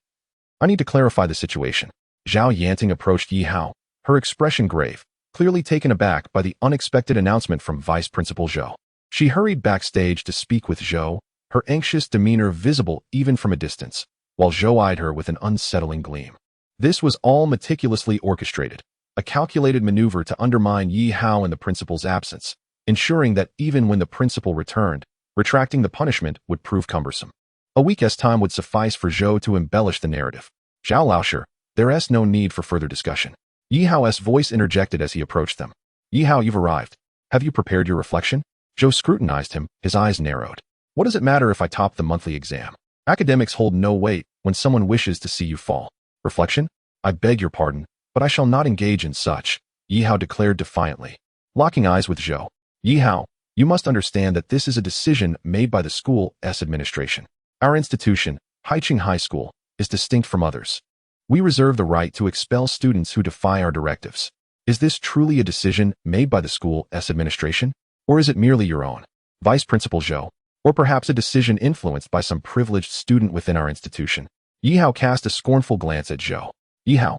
I need to clarify the situation. Zhao Yanting approached Yi Hao, her expression grave, clearly taken aback by the unexpected announcement from Vice Principal Zhou. She hurried backstage to speak with Zhou, her anxious demeanor visible even from a distance, while Zhou eyed her with an unsettling gleam. This was all meticulously orchestrated, a calculated maneuver to undermine Yi Hao in the principal's absence, ensuring that even when the principal returned, retracting the punishment would prove cumbersome. A week's time would suffice for Zhou to embellish the narrative. "Zhao Laosher, there's no need for further discussion." Yi Hao's voice interjected as he approached them. "Yi Hao, you've arrived. Have you prepared your reflection?" Zhou scrutinized him, his eyes narrowed. "What does it matter if I top the monthly exam? Academics hold no weight when someone wishes to see you fall. Reflection? I beg your pardon, but I shall not engage in such," Yi Hao declared defiantly. Locking eyes with Zhou. "Yi Hao, you must understand that this is a decision made by the school's administration. Our institution, Haiqing High School, is distinct from others. We reserve the right to expel students who defy our directives. Is this truly a decision made by the school's administration? Or is it merely your own, Vice Principal Zhou? Or perhaps a decision influenced by some privileged student within our institution?" Yi Hao cast a scornful glance at Zhou. "Yi Hao."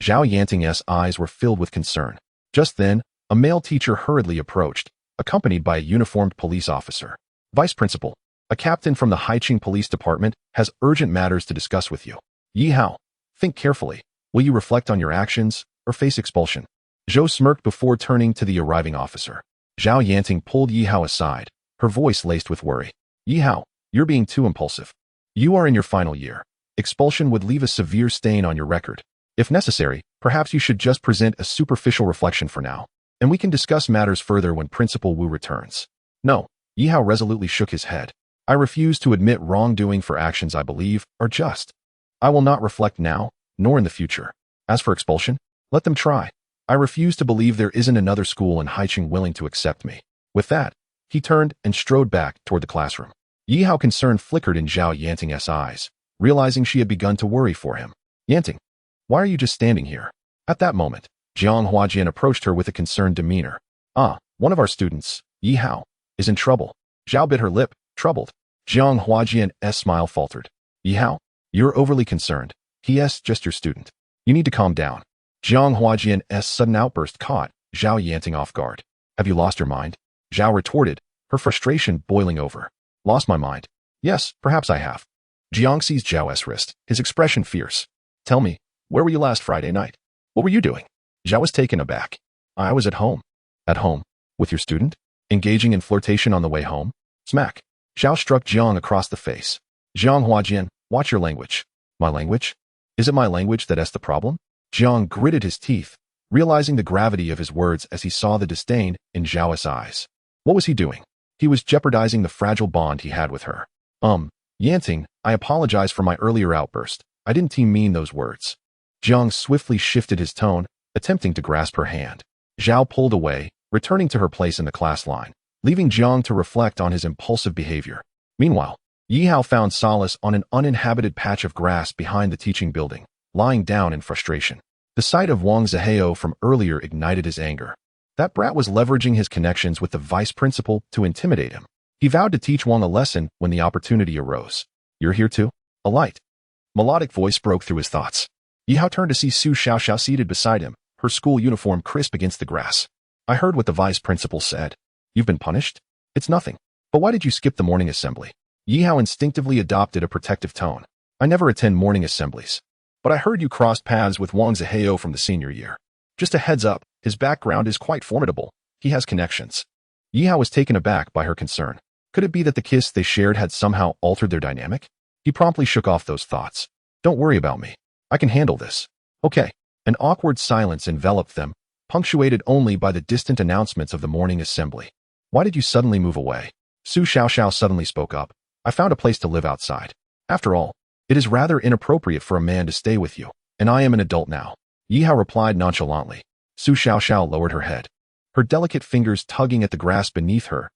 Zhao Yanting's eyes were filled with concern. Just then, a male teacher hurriedly approached, accompanied by a uniformed police officer. "Vice Principal, a captain from the Haiqing Police Department has urgent matters to discuss with you." "Yi Hao, think carefully. Will you reflect on your actions or face expulsion?" Zhou smirked before turning to the arriving officer. Zhao Yanting pulled Yi Hao aside, her voice laced with worry. "Yi Hao, you're being too impulsive. You are in your final year. Expulsion would leave a severe stain on your record. If necessary, perhaps you should just present a superficial reflection for now, and we can discuss matters further when Principal Wu returns." "No," Yi Hao resolutely shook his head. "I refuse to admit wrongdoing for actions I believe are just. I will not reflect now, nor in the future. As for expulsion, let them try. I refuse to believe there isn't another school in Haiqing willing to accept me." With that, he turned and strode back toward the classroom. Yi Hao concern flickered in Zhao Yanting's eyes, realizing she had begun to worry for him. "Yanting, why are you just standing here?" At that moment, Jiang Huajian approached her with a concerned demeanor. "Ah, one of our students, Yi Hao, is in trouble." Zhao bit her lip, troubled. Jiang Huajian's smile faltered. "Yi Hao, you're overly concerned. He's just your student. You need to calm down." Jiang Huajian's sudden outburst caught Zhao Yanting off guard. "Have you lost your mind?" Zhao retorted, her frustration boiling over. "Lost my mind? Yes, perhaps I have." Jiang seized Zhao's wrist, his expression fierce. "Tell me, where were you last Friday night? What were you doing?" Zhao was taken aback. "I was at home." "At home? With your student? Engaging in flirtation on the way home?" Smack. Zhao struck Jiang across the face. "Jiang Huajian, watch your language." "My language? Is it my language that's the problem?" Jiang gritted his teeth, realizing the gravity of his words as he saw the disdain in Zhao's eyes. What was he doing? He was jeopardizing the fragile bond he had with her. Yanting, I apologize for my earlier outburst. I didn't mean those words." Jiang swiftly shifted his tone, attempting to grasp her hand. Zhao pulled away, returning to her place in the class line, leaving Jiang to reflect on his impulsive behavior. Meanwhile, Yihao found solace on an uninhabited patch of grass behind the teaching building, lying down in frustration. The sight of Wang Zihao from earlier ignited his anger. That brat was leveraging his connections with the vice principal to intimidate him. He vowed to teach Wang a lesson when the opportunity arose. "You're here too?" A light, melodic voice broke through his thoughts. Yihao turned to see Su Xiaoxiao seated beside him, her school uniform crisp against the grass. "I heard what the vice principal said. You've been punished?" "It's nothing. But why did you skip the morning assembly?" Yihao instinctively adopted a protective tone. "I never attend morning assemblies. But I heard you crossed paths with Wang Zihao from the senior year. Just a heads up, his background is quite formidable. He has connections." Yihao was taken aback by her concern. Could it be that the kiss they shared had somehow altered their dynamic? He promptly shook off those thoughts. "Don't worry about me. I can handle this." "Okay." An awkward silence enveloped them, punctuated only by the distant announcements of the morning assembly. "Why did you suddenly move away?" Su Xiaoxiao suddenly spoke up. "I found a place to live outside. After all, it is rather inappropriate for a man to stay with you, and I am an adult now." Yihao replied nonchalantly. Su Xiaoxiao lowered her head, her delicate fingers tugging at the grass beneath her.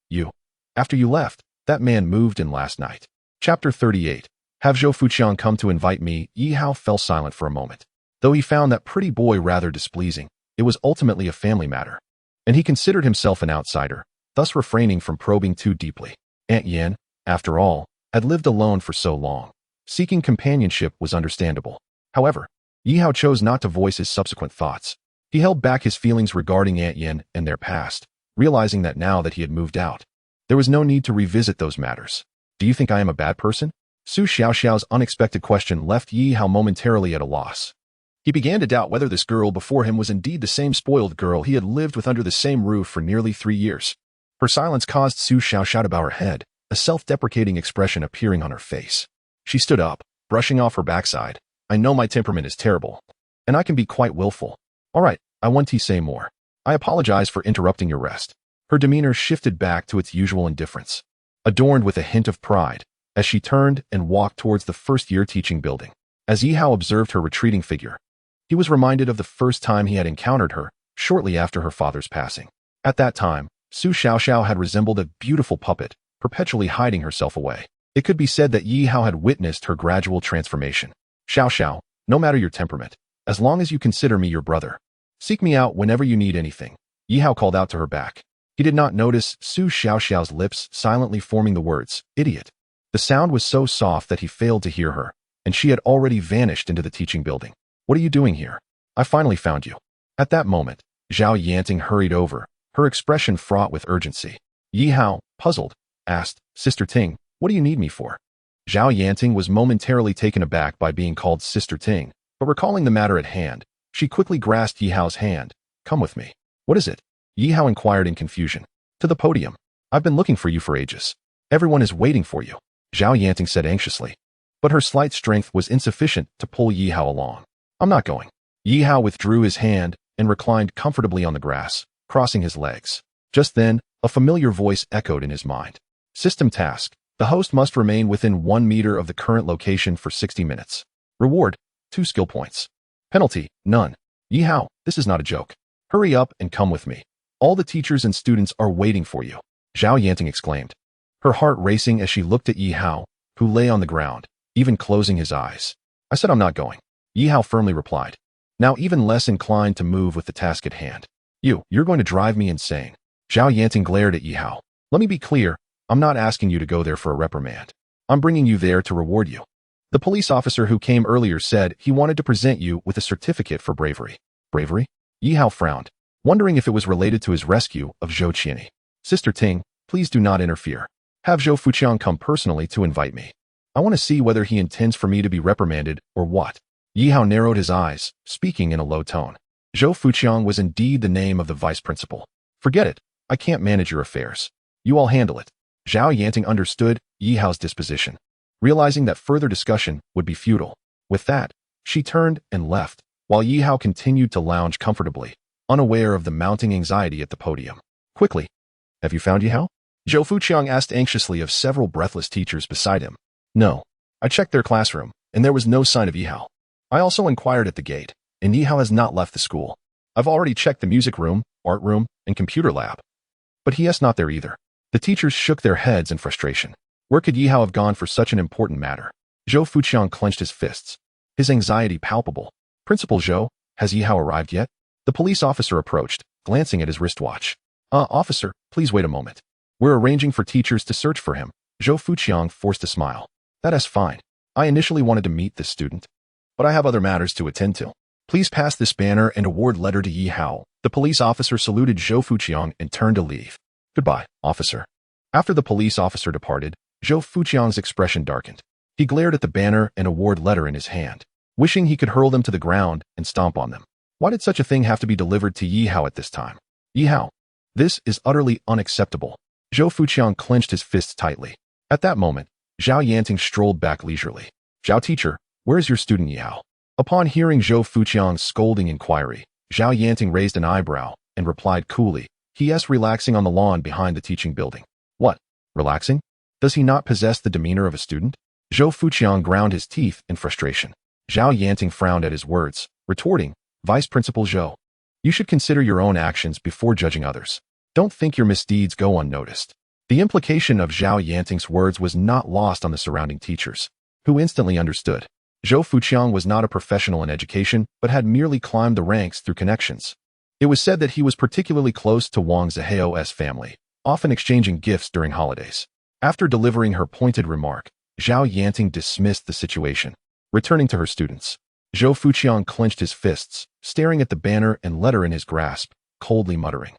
After you left, that man moved in last night." Chapter 38. Have Zhou Fuqiang come to invite me? Yihao fell silent for a moment. Though he found that pretty boy rather displeasing, it was ultimately a family matter, and he considered himself an outsider, thus refraining from probing too deeply. Aunt Yan, after all, had lived alone for so long. Seeking companionship was understandable. However, Yihao chose not to voice his subsequent thoughts. He held back his feelings regarding Aunt Yan and their past, realizing that now that he had moved out, there was no need to revisit those matters. "Do you think I am a bad person?" Su Xiaoxiao's unexpected question left Yihao momentarily at a loss. He began to doubt whether this girl before him was indeed the same spoiled girl he had lived with under the same roof for nearly 3 years. Her silence caused Su Xiaoxiao to bow her head, a self-deprecating expression appearing on her face. She stood up, brushing off her backside. "I know my temperament is terrible, and I can be quite willful. All right, I want to say more. I apologize for interrupting your rest." Her demeanor shifted back to its usual indifference, adorned with a hint of pride, as she turned and walked towards the first-year teaching building. As Yihao observed her retreating figure, he was reminded of the first time he had encountered her, shortly after her father's passing. At that time, Su Xiaoxiao had resembled a beautiful puppet, perpetually hiding herself away. It could be said that Yihao had witnessed her gradual transformation. "Xiaoxiao, no matter your temperament, as long as you consider me your brother, seek me out whenever you need anything," Yihao called out to her back. He did not notice Su Xiaoxiao's lips silently forming the words, "idiot." The sound was so soft that he failed to hear her, and she had already vanished into the teaching building. "What are you doing here? I finally found you." At that moment, Zhao Yanting hurried over, her expression fraught with urgency. Yihao, puzzled, asked, "Sister Ting, what do you need me for?" Zhao Yanting was momentarily taken aback by being called Sister Ting, but recalling the matter at hand, she quickly grasped Yihao's hand. "Come with me." "What is it?" Yihao inquired in confusion. "To the podium. I've been looking for you for ages. Everyone is waiting for you," Zhao Yanting said anxiously. But her slight strength was insufficient to pull Yihao along. "I'm not going." Yihao withdrew his hand and reclined comfortably on the grass, crossing his legs. Just then, a familiar voice echoed in his mind. "System task. The host must remain within 1 meter of the current location for 60 minutes. Reward, 2 skill points. Penalty, none." "Yihao, this is not a joke. Hurry up and come with me. All the teachers and students are waiting for you," Zhao Yanting exclaimed, her heart racing as she looked at Yihao, who lay on the ground, even closing his eyes. "I said I'm not going," Yihao firmly replied, now even less inclined to move with the task at hand. You're going to drive me insane." Zhao Yanting glared at Yihao. "Let me be clear, I'm not asking you to go there for a reprimand. I'm bringing you there to reward you. The police officer who came earlier said he wanted to present you with a certificate for bravery." "Bravery?" Yihao frowned, wondering if it was related to his rescue of Zhou Qianyi. "Sister Ting, please do not interfere. Have Zhou Fuqiang come personally to invite me. I want to see whether he intends for me to be reprimanded or what." Yihao narrowed his eyes, speaking in a low tone. Zhou Fuqiang was indeed the name of the vice principal. "Forget it. I can't manage your affairs. You all handle it." Zhao Yanting understood Yihao's disposition, realizing that further discussion would be futile. With that, she turned and left, while Yihao continued to lounge comfortably, unaware of the mounting anxiety at the podium. Quickly, "Have you found Yihao?" Zhou Fuqiang asked anxiously of several breathless teachers beside him. "No. I checked their classroom, and there was no sign of Yihao. I also inquired at the gate, and Yihao has not left the school. I've already checked the music room, art room, and computer lab. But he's not there either. The teachers shook their heads in frustration. Where could Yihao have gone for such an important matter? Zhou Fuqiang clenched his fists, his anxiety palpable. Principal Zhou, has Yihao arrived yet? The police officer approached, glancing at his wristwatch. Officer, please wait a moment. We're arranging for teachers to search for him. Zhou Fuqiang forced a smile. That's fine. I initially wanted to meet this student, but I have other matters to attend to. Please pass this banner and award letter to Yihao. The police officer saluted Zhou Fuqiang and turned to leave. Goodbye, officer. After the police officer departed, Zhou Fuqiang's expression darkened. He glared at the banner and award letter in his hand, wishing he could hurl them to the ground and stomp on them. Why did such a thing have to be delivered to Yihao at this time? Yihao, this is utterly unacceptable. Zhou Fuqiang clenched his fists tightly. At that moment, Zhao Yanting strolled back leisurely. Zhao teacher, where is your student Yihao? Upon hearing Zhou Fuqiang's scolding inquiry, Zhao Yanting raised an eyebrow and replied coolly, He is relaxing on the lawn behind the teaching building. What? Relaxing? Does he not possess the demeanor of a student? Zhou Fuqiang ground his teeth in frustration. Zhao Yanting frowned at his words, retorting, Vice Principal Zhou, you should consider your own actions before judging others. Don't think your misdeeds go unnoticed. The implication of Zhao Yanting's words was not lost on the surrounding teachers, who instantly understood. Zhou Fuqiang was not a professional in education, but had merely climbed the ranks through connections. It was said that he was particularly close to Wang Zihao's family, often exchanging gifts during holidays. After delivering her pointed remark, Zhao Yanting dismissed the situation. Returning to her students, Zhou Fuqiang clenched his fists, staring at the banner and letter in his grasp, coldly muttering,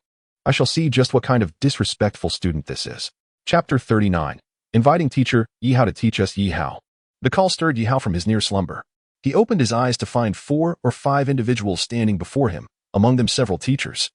I shall see just what kind of disrespectful student this is. Chapter 39. Inviting teacher Yihao to teach us Yihao. The call stirred Yihao from his near slumber. He opened his eyes to find 4 or 5 individuals standing before him, among them several teachers,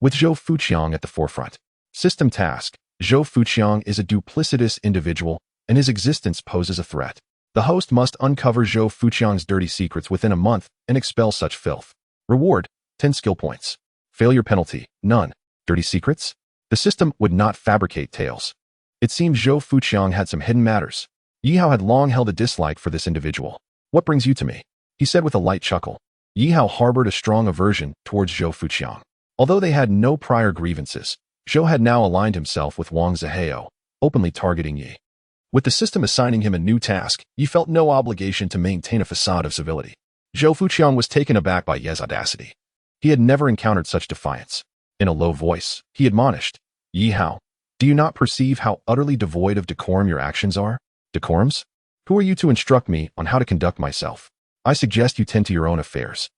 with Zhou Fuqiang at the forefront. System task. Zhou Fuqiang is a duplicitous individual, and his existence poses a threat. The host must uncover Zhou Fuqiang's dirty secrets within a month and expel such filth. Reward, 10 skill points. Failure penalty, none. Dirty secrets? The system would not fabricate tales. It seemed Zhou Fuqiang had some hidden matters. Yihao had long held a dislike for this individual. What brings you to me? He said with a light chuckle. Yihao harbored a strong aversion towards Zhou Fuqiang. Although they had no prior grievances, Zhou had now aligned himself with Wang Zihao, openly targeting Yi. With the system assigning him a new task, Yi felt no obligation to maintain a facade of civility. Zhou Fuqiang was taken aback by Yi's audacity. He had never encountered such defiance. In a low voice, he admonished, Yihao, do you not perceive how utterly devoid of decorum your actions are? Decorums? Who are you to instruct me on how to conduct myself? I suggest you tend to your own affairs.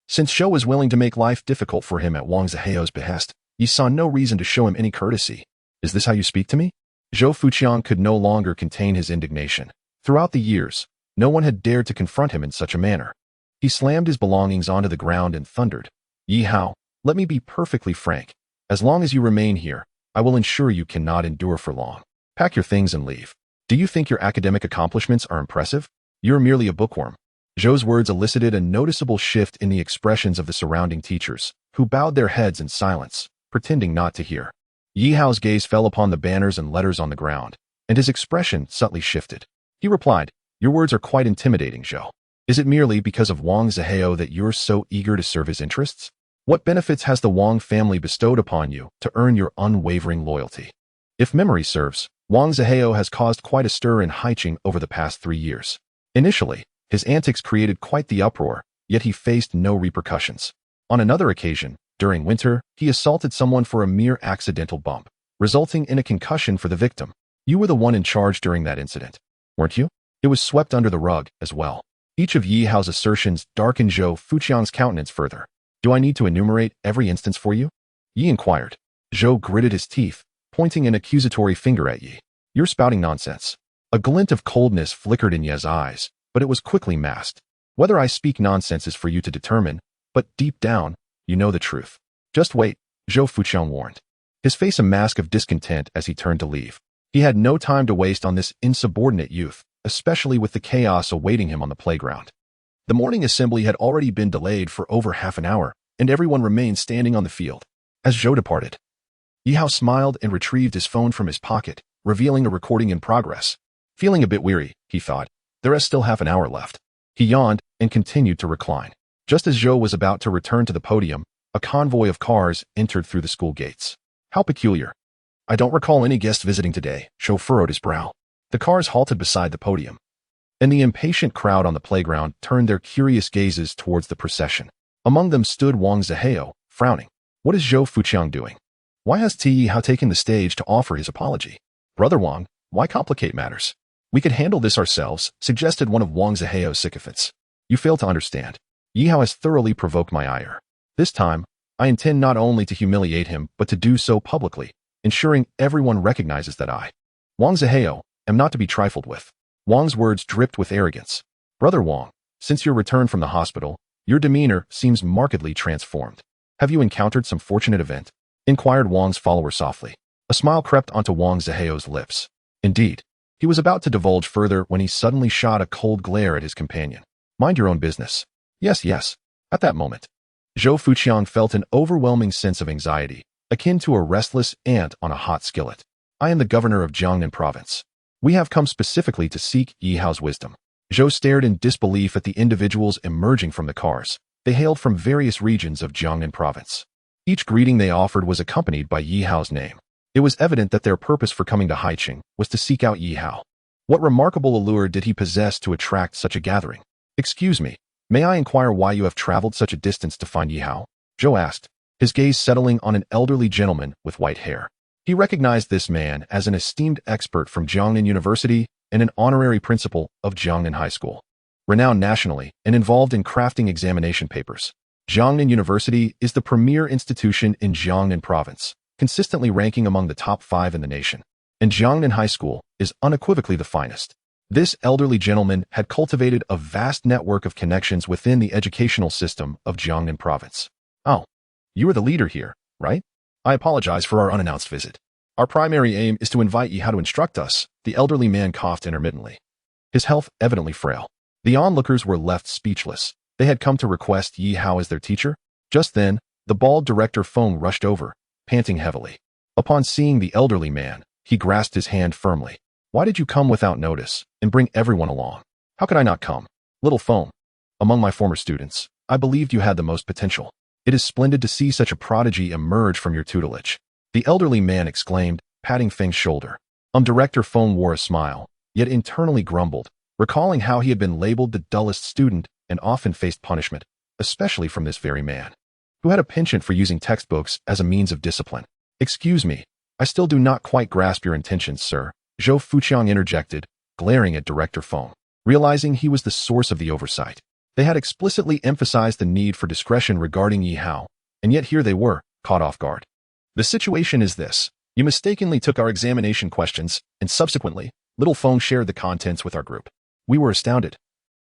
Since Zhou was willing to make life difficult for him at Wang Zihao's behest, Yi saw no reason to show him any courtesy. Is this how you speak to me? Zhou Fuqiang could no longer contain his indignation. Throughout the years, no one had dared to confront him in such a manner. He slammed his belongings onto the ground and thundered, Yihao, let me be perfectly frank. As long as you remain here, I will ensure you cannot endure for long. Pack your things and leave. Do you think your academic accomplishments are impressive? You're merely a bookworm. Zhou's words elicited a noticeable shift in the expressions of the surrounding teachers, who bowed their heads in silence, pretending not to hear. Yihao's gaze fell upon the banners and letters on the ground, and his expression subtly shifted. He replied, Your words are quite intimidating, Zhou. Is it merely because of Wang Zihao that you're so eager to serve his interests? What benefits has the Wang family bestowed upon you to earn your unwavering loyalty? If memory serves, Wang Zihao has caused quite a stir in Haiqing over the past 3 years. Initially, his antics created quite the uproar, yet he faced no repercussions. On another occasion, during winter, he assaulted someone for a mere accidental bump, resulting in a concussion for the victim. You were the one in charge during that incident, weren't you? It was swept under the rug as well. Each of Yihao's assertions darkened Zhou Fuqiang's countenance further. Do I need to enumerate every instance for you? Yi inquired. Zhou gritted his teeth, pointing an accusatory finger at Yi. You're spouting nonsense. A glint of coldness flickered in Yi's eyes, but it was quickly masked. Whether I speak nonsense is for you to determine, but deep down, you know the truth. Just wait, Zhou Fuqiang warned, his face a mask of discontent as he turned to leave. He had no time to waste on this insubordinate youth, especially with the chaos awaiting him on the playground. The morning assembly had already been delayed for over half an hour, and everyone remained standing on the field. As Zhou departed, Yihao smiled and retrieved his phone from his pocket, revealing a recording in progress. Feeling a bit weary, he thought, there is still half an hour left. He yawned and continued to recline. Just as Zhou was about to return to the podium, A convoy of cars entered through the school gates. How peculiar. I don't recall any guest visiting today, Zhou furrowed his brow. The cars halted beside the podium, and the impatient crowd on the playground turned their curious gazes towards the procession. Among them stood Wang Zihao, frowning. What is Zhou Fuqiang doing? Why has Ti Hao taken the stage to offer his apology? Brother Wang, why complicate matters? We could handle this ourselves, suggested one of Wang Zihao's sycophants. You fail to understand. Yi Hao has thoroughly provoked my ire. This time, I intend not only to humiliate him, but to do so publicly, ensuring everyone recognizes that I, Wang Zihao, am not to be trifled with. Wang's words dripped with arrogance. Brother Wang, since your return from the hospital, your demeanor seems markedly transformed. Have you encountered some fortunate event? Inquired Wang's follower softly. A smile crept onto Wang Zihao's lips. Indeed. He was about to divulge further when he suddenly shot a cold glare at his companion. Mind your own business. Yes, yes. At that moment, Zhou Fuqiang felt an overwhelming sense of anxiety, akin to a restless ant on a hot skillet. I am the governor of Jiangnan province. We have come specifically to seek Yi Hao's wisdom. Zhou stared in disbelief at the individuals emerging from the cars. They hailed from various regions of Jiangnan province. Each greeting they offered was accompanied by Yi Hao's name. It was evident that their purpose for coming to Haiqing was to seek out Yi Hao. What remarkable allure did he possess to attract such a gathering? Excuse me, may I inquire why you have traveled such a distance to find Yi Hao? Zhou asked, his gaze settling on an elderly gentleman with white hair. He recognized this man as an esteemed expert from Jiangnan University and an honorary principal of Jiangnan High School. Renowned nationally and involved in crafting examination papers, Jiangnan University is the premier institution in Jiangnan province, consistently ranking among the top 5 in the nation. And Jiangnan High School is unequivocally the finest. This elderly gentleman had cultivated a vast network of connections within the educational system of Jiangnan province. Oh, you are the leader here, right? I apologize for our unannounced visit. Our primary aim is to invite you how to instruct us. The elderly man coughed intermittently. His health evidently frail. The onlookers were left speechless. They had come to request Yi Hao as their teacher. Just then, the bald director Feng rushed over, panting heavily. Upon seeing the elderly man, he grasped his hand firmly. Why did you come without notice and bring everyone along? How could I not come? Little Feng. Among my former students, I believed you had the most potential. It is splendid to see such a prodigy emerge from your tutelage. The elderly man exclaimed, patting Feng's shoulder. Director Feng wore a smile, yet internally grumbled, recalling how he had been labeled the dullest student and often faced punishment, especially from this very man, who had a penchant for using textbooks as a means of discipline. Excuse me, I still do not quite grasp your intentions, sir, Zhou Fuqiang interjected, glaring at Director Feng, realizing he was the source of the oversight. They had explicitly emphasized the need for discretion regarding Yi Hao, and yet here they were, caught off guard. The situation is this. You mistakenly took our examination questions, and subsequently, little Feng shared the contents with our group. We were astounded,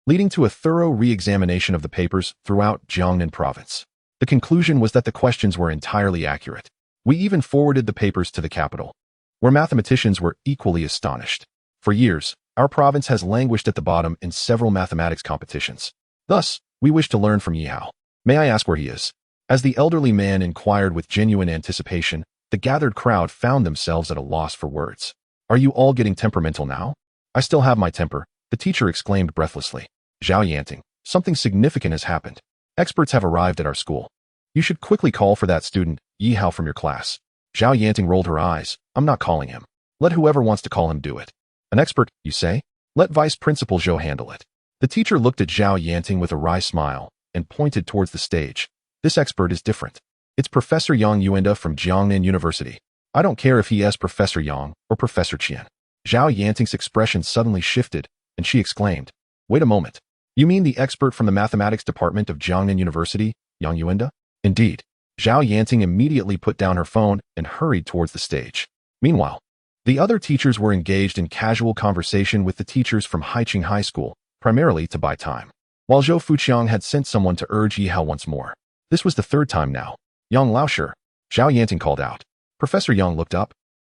leading to a thorough re-examination of the papers throughout Jiangnan province. The conclusion was that the questions were entirely accurate. We even forwarded the papers to the capital, where mathematicians were equally astonished. For years, our province has languished at the bottom in several mathematics competitions. Thus, we wish to learn from Yi Hao. May I ask where he is? As the elderly man inquired with genuine anticipation, the gathered crowd found themselves at a loss for words. Are you all getting temperamental now? I still have my temper, the teacher exclaimed breathlessly. Zhao Yanting, something significant has happened. Experts have arrived at our school. You should quickly call for that student, Yi Hao, from your class. Zhao Yanting rolled her eyes. I'm not calling him. Let whoever wants to call him do it. An expert, you say? Let Vice Principal Zhou handle it. The teacher looked at Zhao Yanting with a wry smile and pointed towards the stage. This expert is different. It's Professor Yang Yuanda from Jiangnan University. I don't care if he is Professor Yang or Professor Qian. Zhao Yanting's expression suddenly shifted, and she exclaimed, wait a moment. You mean the expert from the mathematics department of Jiangnan University, Yang Yuanda? Indeed. Zhao Yanting immediately put down her phone and hurried towards the stage. Meanwhile, the other teachers were engaged in casual conversation with the teachers from Haiqing High School, primarily to buy time. While Zhou Fuqiang had sent someone to urge Yi Hao once more. This was the third time now. Yang Laosher, Zhao Yanting called out. Professor Yang looked up,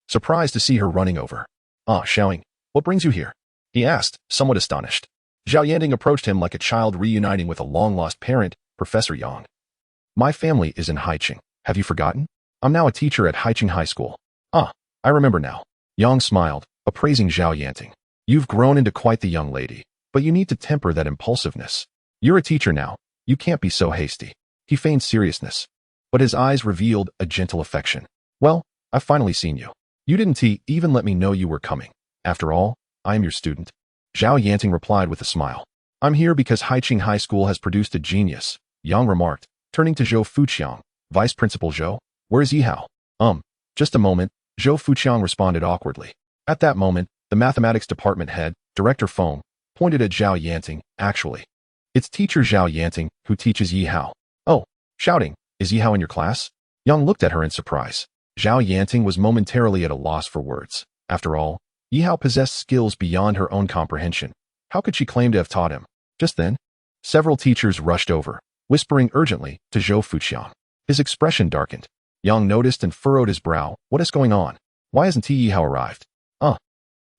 surprised to see her running over. Ah, Xiaoying, what brings you here? He asked, somewhat astonished. Zhao Yanting approached him like a child reuniting with a long-lost parent. Professor Yang. My family is in Haiqing. Have you forgotten? I'm now a teacher at Haiqing High School. Ah, I remember now. Yang smiled, appraising Zhao Yanting. You've grown into quite the young lady, but you need to temper that impulsiveness. You're a teacher now. You can't be so hasty. He feigned seriousness. but his eyes revealed a gentle affection. Well, I've finally seen you. You didn't even let me know you were coming. After all, I am your student. Zhao Yanting replied with a smile. I'm here because Haiqing High School has produced a genius, Yang remarked, turning to Zhou Fuqiang. Vice Principal Zhou, where's Yihao? Just a moment, Zhou Fuqiang responded awkwardly. At that moment, the mathematics department head, Director Feng, pointed at Zhao Yanting. Actually, it's teacher Zhao Yanting who teaches Yihao. Oh, shouting, is Yihao in your class? Yang looked at her in surprise. Zhao Yanting was momentarily at a loss for words. After all, Yihao possessed skills beyond her own comprehension. How could she claim to have taught him? Just then, several teachers rushed over, whispering urgently to Zhou Fuqiang. His expression darkened. Yang noticed and furrowed his brow. What is going on? Why hasn't Yihao arrived?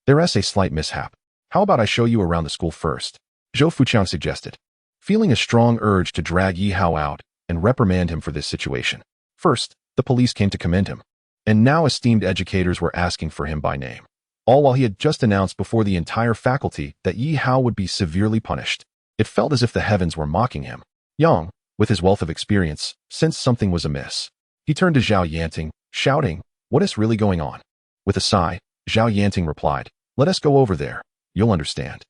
There's a slight mishap. How about I show you around the school first? Zhou Fuqiang suggested, feeling a strong urge to drag Yihao out and reprimand him for this situation. First, the police came to commend him, and now esteemed educators were asking for him by name, all while he had just announced before the entire faculty that Yihao would be severely punished. It felt as if the heavens were mocking him. Yang, with his wealth of experience, sensed something was amiss. He turned to Zhao Yanting, shouting, what is really going on? With a sigh, Zhao Yanting replied, let us go over there. You'll understand.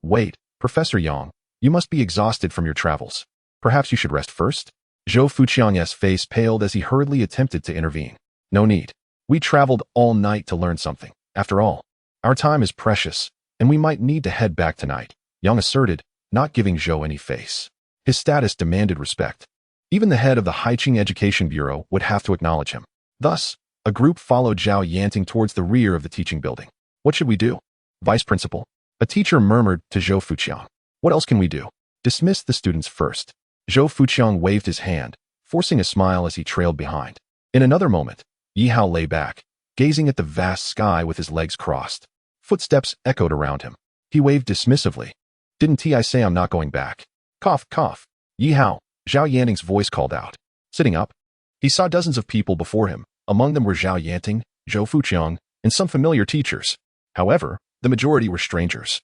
Wait, Professor Yang, you must be exhausted from your travels. Perhaps you should rest first? Zhou Fuqiang's face paled as he hurriedly attempted to intervene. No need. We traveled all night to learn something. After all, our time is precious, and we might need to head back tonight, Yang asserted, not giving Zhou any face. His status demanded respect. Even the head of the Haiqing Education Bureau would have to acknowledge him. Thus, a group followed Zhao Yanting towards the rear of the teaching building. What should we do? Vice Principal, a teacher murmured to Zhou Fuqiang. What else can we do? Dismiss the students first. Zhou Fuqiang waved his hand, forcing a smile as he trailed behind. In another moment, Yihao lay back, gazing at the vast sky with his legs crossed. Footsteps echoed around him. He waved dismissively. Didn't I say I'm not going back? Cough, cough. Yihao, Zhao Yanting's voice called out. Sitting up, he saw dozens of people before him. Among them were Zhao Yanting, Zhou Fuqiang, and some familiar teachers. However, the majority were strangers,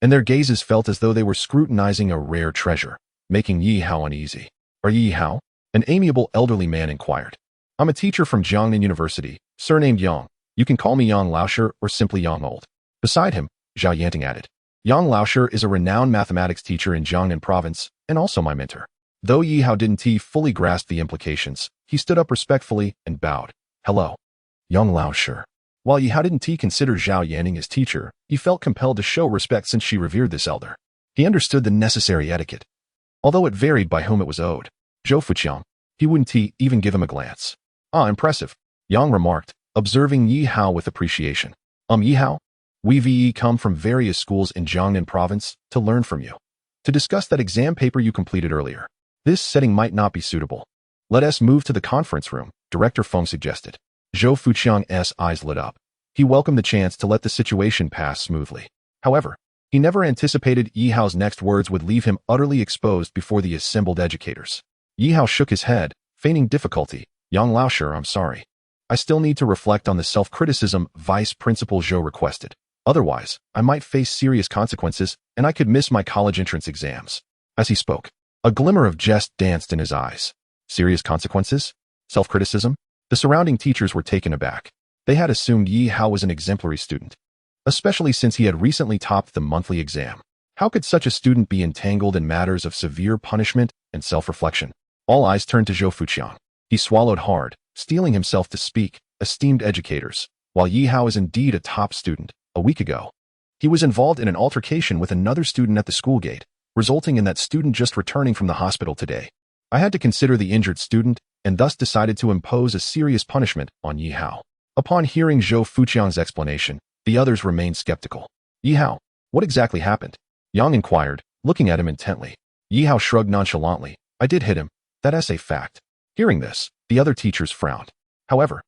and their gazes felt as though they were scrutinizing a rare treasure, making Yihao uneasy. Are you Yihao? An amiable elderly man inquired. I'm a teacher from Jiangnan University, surnamed Yang. You can call me Yang Laosher or simply Yang Old. Beside him, Zhao Yanting added, Yang Laosher is a renowned mathematics teacher in Jiangnan province and also my mentor. Though Yihao didn't fully grasp the implications, he stood up respectfully and bowed. Hello, Yang Laosher. While Yihao didn't consider Zhao Yanting his teacher, he felt compelled to show respect since she revered this elder. He understood the necessary etiquette, although it varied by whom it was owed. Zhou Fuqiang, he wouldn't even give him a glance. Impressive, Yang remarked, observing Yihao with appreciation. Yihao, we've come from various schools in Jiangnan province to learn from you. To discuss that exam paper you completed earlier. This setting might not be suitable. Let us move to the conference room, Director Feng suggested. Zhou Fuqiang's eyes lit up. He welcomed the chance to let the situation pass smoothly. However, he never anticipated Yihao's next words would leave him utterly exposed before the assembled educators. Yihao shook his head, feigning difficulty. Yang Laosher, I'm sorry. I still need to reflect on the self-criticism Vice Principal Zhou requested. Otherwise, I might face serious consequences, and I could miss my college entrance exams. As he spoke, a glimmer of jest danced in his eyes. Serious consequences? Self-criticism? The surrounding teachers were taken aback. They had assumed Yihao was an exemplary student, especially since he had recently topped the monthly exam. How could such a student be entangled in matters of severe punishment and self-reflection? All eyes turned to Zhou Fuqiang. He swallowed hard, steeling himself to speak. Esteemed educators, while Yihao is indeed a top student, a week ago, he was involved in an altercation with another student at the school gate, resulting in that student just returning from the hospital today. I had to consider the injured student and thus decided to impose a serious punishment on Yihao. Upon hearing Zhou Fuqiang's explanation, the others remained skeptical. Yihao, what exactly happened? Yang inquired, looking at him intently. Yihao shrugged nonchalantly. I did hit him. That's a fact. Hearing this, the other teachers frowned. However,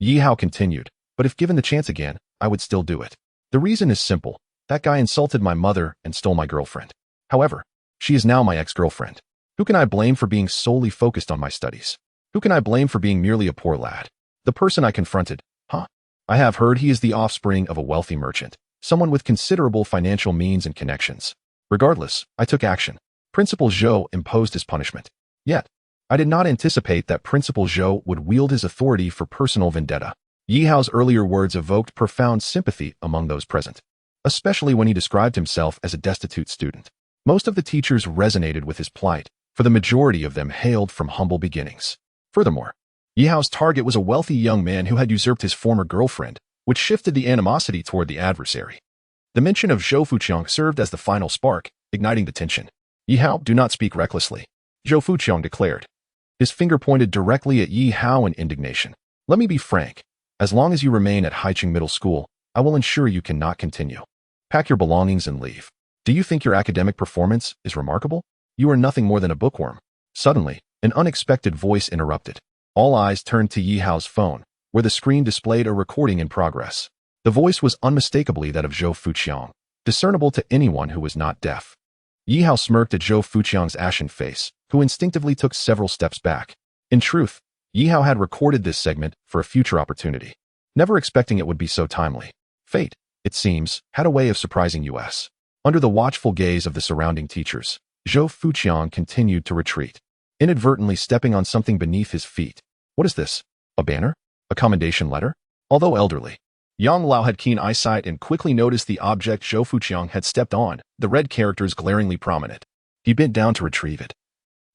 Yihao continued, but if given the chance again, I would still do it. The reason is simple. That guy insulted my mother and stole my girlfriend. However, she is now my ex-girlfriend. Who can I blame for being solely focused on my studies? Who can I blame for being merely a poor lad? The person I confronted, I have heard he is the offspring of a wealthy merchant, someone with considerable financial means and connections. Regardless, I took action. Principal Zhou imposed his punishment. Yet, I did not anticipate that Principal Zhou would wield his authority for personal vendetta. Yi Hao's earlier words evoked profound sympathy among those present, especially when he described himself as a destitute student. Most of the teachers resonated with his plight, for the majority of them hailed from humble beginnings. Furthermore, Yi Hao's target was a wealthy young man who had usurped his former girlfriend, which shifted the animosity toward the adversary. The mention of Zhou Fuqiang served as the final spark, igniting the tension. Yi Hao, do not speak recklessly, Zhou Fuqiang declared. His finger pointed directly at Yi Hao in indignation. Let me be frank. As long as you remain at Haiqing Middle School, I will ensure you cannot continue. Pack your belongings and leave. Do you think your academic performance is remarkable? You are nothing more than a bookworm. Suddenly, an unexpected voice interrupted. All eyes turned to Yi Hao's phone, where the screen displayed a recording in progress. The voice was unmistakably that of Zhou Fuqiang, discernible to anyone who was not deaf. Yi Hao smirked at Zhou Fuqiang's ashen face, who instinctively took several steps back. In truth, Yi Hao had recorded this segment for a future opportunity, never expecting it would be so timely. Fate, it seems, had a way of surprising us. Under the watchful gaze of the surrounding teachers, Zhou Fuqiang continued to retreat, inadvertently stepping on something beneath his feet. What is this? A banner? A commendation letter? Although elderly, Yang Lao had keen eyesight and quickly noticed the object Zhou Fuqiang had stepped on, the red characters glaringly prominent. He bent down to retrieve it.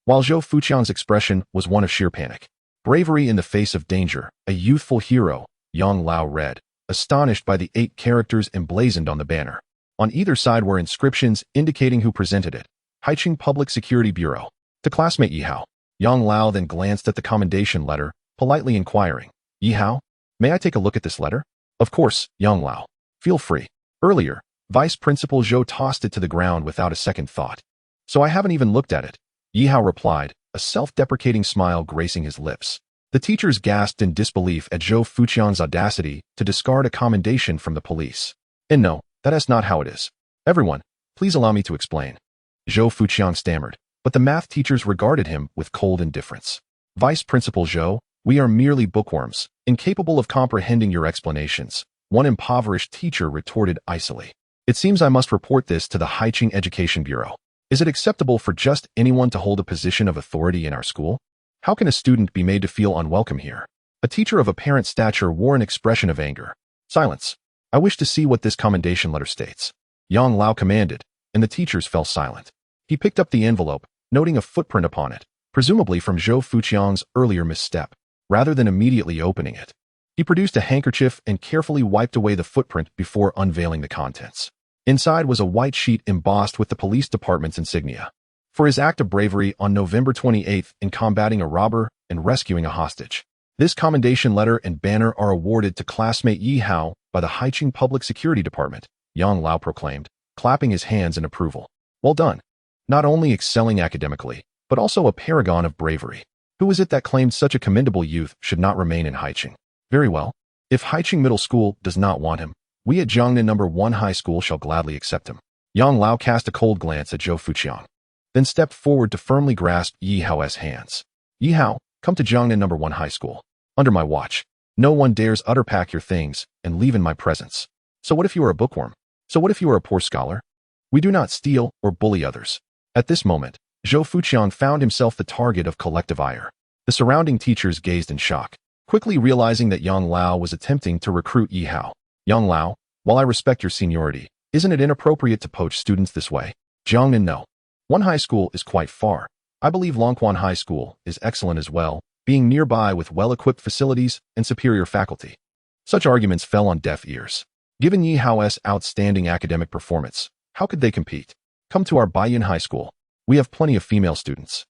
While Zhou Fuqiang's expression was one of sheer panic, bravery in the face of danger, a youthful hero, Yang Lao read, astonished by the 8 characters emblazoned on the banner. On either side were inscriptions indicating who presented it. Haiqing Public Security Bureau. To classmate Yi Hao. Yang Lao then glanced at the commendation letter, politely inquiring, Yi Hao, may I take a look at this letter? Of course, Yang Lao. Feel free. Earlier, Vice Principal Zhou tossed it to the ground without a second thought. So I haven't even looked at it, Yi Hao replied, a self-deprecating smile gracing his lips. The teachers gasped in disbelief at Zhou Fuqiang's audacity to discard a commendation from the police. And no, that is not how it is. Everyone, please allow me to explain. Zhou Fuqiang stammered, but the math teachers regarded him with cold indifference. Vice Principal Zhou, we are merely bookworms, incapable of comprehending your explanations, one impoverished teacher retorted icily. It seems I must report this to the Haiqing Education Bureau. Is it acceptable for just anyone to hold a position of authority in our school? How can a student be made to feel unwelcome here? A teacher of apparent stature wore an expression of anger. Silence. I wish to see what this commendation letter states. Yang Lao commanded, and the teachers fell silent. He picked up the envelope, noting a footprint upon it, presumably from Zhou Fuqiang's earlier misstep. Rather than immediately opening it, he produced a handkerchief and carefully wiped away the footprint before unveiling the contents. Inside was a white sheet embossed with the police department's insignia. For his act of bravery on November 28th in combating a robber and rescuing a hostage. This commendation letter and banner are awarded to classmate Yi Hao by the Haiqing Public Security Department, Yang Lao proclaimed, clapping his hands in approval. Well done. Not only excelling academically, but also a paragon of bravery. Who is it that claimed such a commendable youth should not remain in Haiqing? Very well. If Haiqing Middle School does not want him, we at Jiangnan No. 1 High School shall gladly accept him. Yang Lao cast a cold glance at Zhou Fuqiang, then stepped forward to firmly grasp Yi Hao's hands. Yi Hao, come to Jiangnan No. 1 High School. Under my watch. No one dares pack your things and leave in my presence. So what if you are a bookworm? So what if you are a poor scholar? We do not steal or bully others. At this moment, Zhou Fuqiang found himself the target of collective ire. The surrounding teachers gazed in shock, quickly realizing that Yang Lao was attempting to recruit Yi Hao. Yang Lao, while I respect your seniority, isn't it inappropriate to poach students this way? Jiangnan No. 1 High School is quite far. I believe Longquan High School is excellent as well, being nearby with well-equipped facilities and superior faculty. Such arguments fell on deaf ears. Given Yi Hao's outstanding academic performance, how could they compete? Come to our Baiyin High School. We have plenty of female students.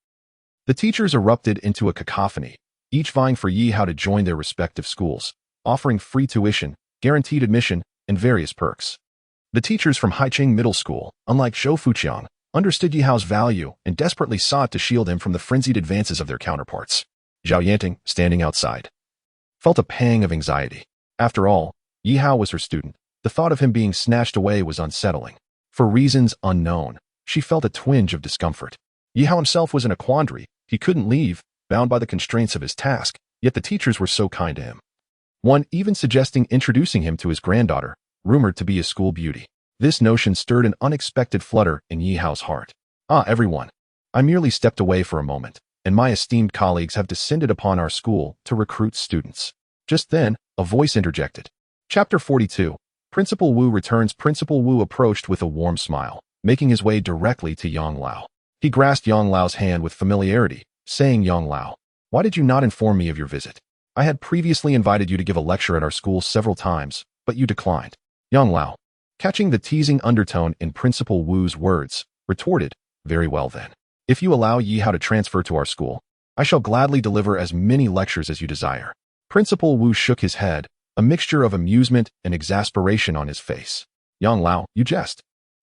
The teachers erupted into a cacophony, each vying for Yi Hao to join their respective schools, offering free tuition, guaranteed admission, and various perks. The teachers from Haiqing Middle School, unlike Zhou Fuqiang, understood Yi Hao's value and desperately sought to shield him from the frenzied advances of their counterparts. Zhao Yanting, standing outside, felt a pang of anxiety. After all, Yi Hao was her student. The thought of him being snatched away was unsettling. For reasons unknown, she felt a twinge of discomfort. Yi Hao himself was in a quandary. He couldn't leave, bound by the constraints of his task, yet the teachers were so kind to him. One even suggesting introducing him to his granddaughter, rumored to be a school beauty. This notion stirred an unexpected flutter in Yi Hao's heart. Ah, everyone. I merely stepped away for a moment. and my esteemed colleagues have descended upon our school to recruit students. Just then, a voice interjected. Chapter 42. Principal Wu returns. Principal Wu approached with a warm smile, making his way directly to Yang Lao. He grasped Yang Lao's hand with familiarity, saying, "Yang Lao, why did you not inform me of your visit? I had previously invited you to give a lecture at our school several times, but you declined." Yang Lao, catching the teasing undertone in Principal Wu's words, retorted, "Very well then. If you allow Yi Hao to transfer to our school, I shall gladly deliver as many lectures as you desire." Principal Wu shook his head, a mixture of amusement and exasperation on his face. "Yang Lao, you jest.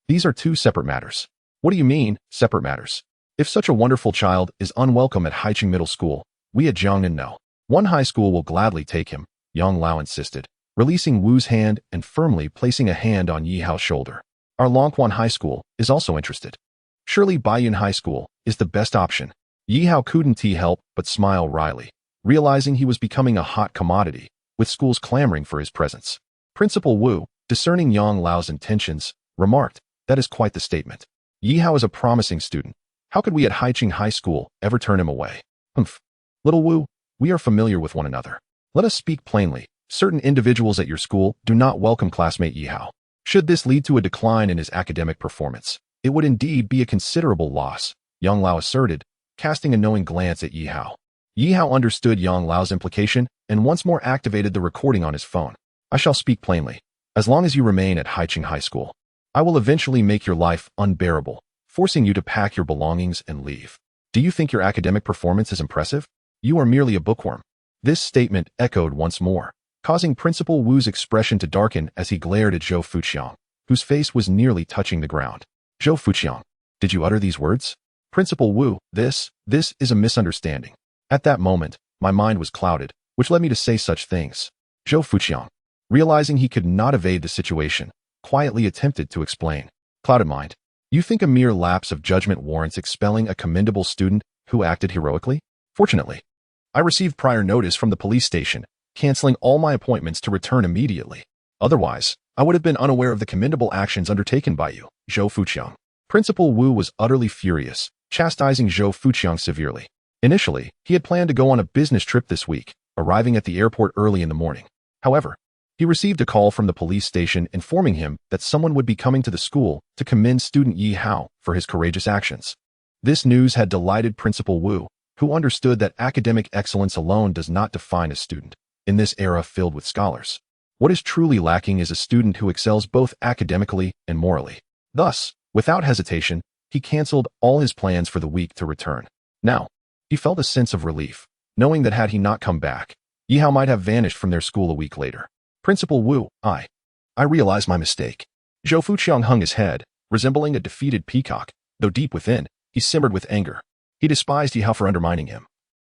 These are two separate matters." "What do you mean, separate matters? If such a wonderful child is unwelcome at Haiqing Middle School, we at Jiangnan know. One high school will gladly take him," Yang Lao insisted, releasing Wu's hand and firmly placing a hand on Yi Hao's shoulder. "Our Longquan High School is also interested. Surely Baiyun High School is the best option." Yi Hao couldn't help but smile wryly, realizing he was becoming a hot commodity, with schools clamoring for his presence. Principal Wu, discerning Yang Lao's intentions, remarked, "That is quite the statement. Yi Hao is a promising student. How could we at Haiqing High School ever turn him away?" "Humph. Little Wu, we are familiar with one another. Let us speak plainly. Certain individuals at your school do not welcome classmate Yi Hao. Should this lead to a decline in his academic performance, it would indeed be a considerable loss," Yang Lao asserted, casting a knowing glance at Yi Hao. Yi Hao understood Yang Lao's implication and once more activated the recording on his phone. "I shall speak plainly. As long as you remain at Haiqing High School, I will eventually make your life unbearable, forcing you to pack your belongings and leave. Do you think your academic performance is impressive? You are merely a bookworm." This statement echoed once more, causing Principal Wu's expression to darken as he glared at Zhou Fuqiang, whose face was nearly touching the ground. "Zhou Fuqiang, did you utter these words?" "Principal Wu, this is a misunderstanding. At that moment, my mind was clouded, which led me to say such things." Zhou Fuqiang, realizing he could not evade the situation, quietly attempted to explain. "Clouded mind? You think a mere lapse of judgment warrants expelling a commendable student who acted heroically? Fortunately, I received prior notice from the police station, canceling all my appointments to return immediately. Otherwise, I would have been unaware of the commendable actions undertaken by you, Zhou Fuqiang." Principal Wu was utterly furious, chastising Zhou Fuqiang severely. Initially, he had planned to go on a business trip this week, arriving at the airport early in the morning. However, he received a call from the police station informing him that someone would be coming to the school to commend student Yi Hao for his courageous actions. This news had delighted Principal Wu, who understood that academic excellence alone does not define a student. In this era filled with scholars, what is truly lacking is a student who excels both academically and morally. Thus, without hesitation, he canceled all his plans for the week to return. Now, he felt a sense of relief, knowing that had he not come back, Yi Hao might have vanished from their school a week later. "Principal Wu, I realize my mistake." Zhou Fuqiang hung his head, resembling a defeated peacock, though deep within, he simmered with anger. He despised Yi Hao for undermining him,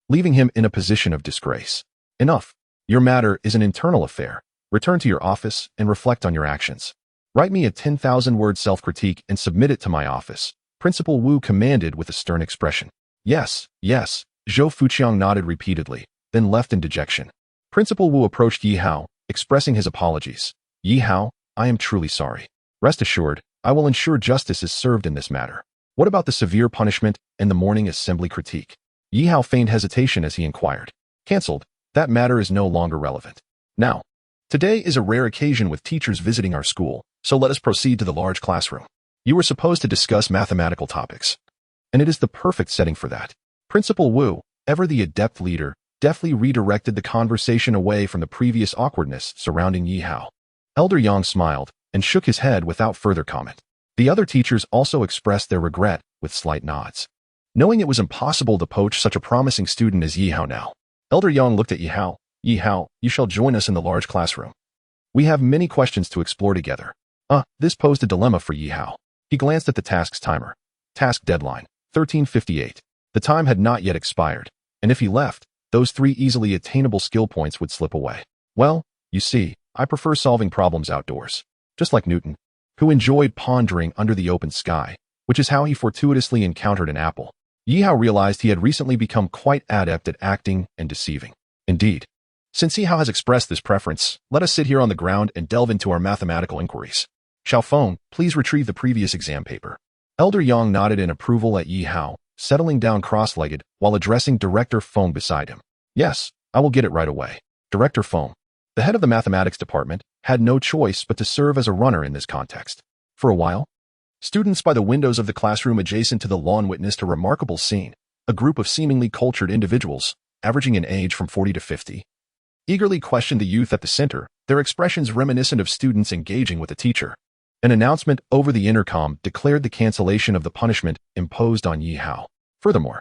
leaving him in a position of disgrace. "Enough. Your matter is an internal affair. Return to your office and reflect on your actions. Write me a 10,000-word self-critique and submit it to my office," Principal Wu commanded with a stern expression. Yes, Zhou Fuqiang nodded repeatedly, then left in dejection. Principal Wu approached Yi Hao, expressing his apologies. "Yi Hao, I am truly sorry. Rest assured, I will ensure justice is served in this matter. What about the severe punishment and the morning assembly critique?" Yi Hao feigned hesitation as he inquired. "Cancelled. That matter is no longer relevant. Now, today is a rare occasion with teachers visiting our school, so let us proceed to the large classroom. You were supposed to discuss mathematical topics, and it is the perfect setting for that." Principal Wu, ever the adept leader, deftly redirected the conversation away from the previous awkwardness surrounding Yi Hao. Elder Yang smiled and shook his head without further comment. The other teachers also expressed their regret with slight nods. Knowing it was impossible to poach such a promising student as Yi Hao now, Elder Yang looked at Yi Hao. "Yi Hao, you shall join us in the large classroom. We have many questions to explore together." This posed a dilemma for Yi Hao. He glanced at the task's timer. Task deadline, 13:58. The time had not yet expired, and if he left, those 3 easily attainable skill points would slip away. "Well, you see, I prefer solving problems outdoors. Just like Newton, who enjoyed pondering under the open sky, which is how he fortuitously encountered an apple." Yi Hao realized he had recently become quite adept at acting and deceiving. Indeed, since Yi Hao has expressed this preference, let us sit here on the ground and delve into our mathematical inquiries. Xiao Feng, please retrieve the previous exam paper. Elder Yang nodded in approval at Yi Hao, settling down cross-legged while addressing Director Foam beside him. Yes, I will get it right away. Director Foam, the head of the mathematics department, had no choice but to serve as a runner in this context. For a while, students by the windows of the classroom adjacent to the lawn witnessed a remarkable scene. A group of seemingly cultured individuals, averaging in age from 40 to 50, eagerly questioned the youth at the center, their expressions reminiscent of students engaging with a teacher. An announcement over the intercom declared the cancellation of the punishment imposed on Yi Hao. Furthermore,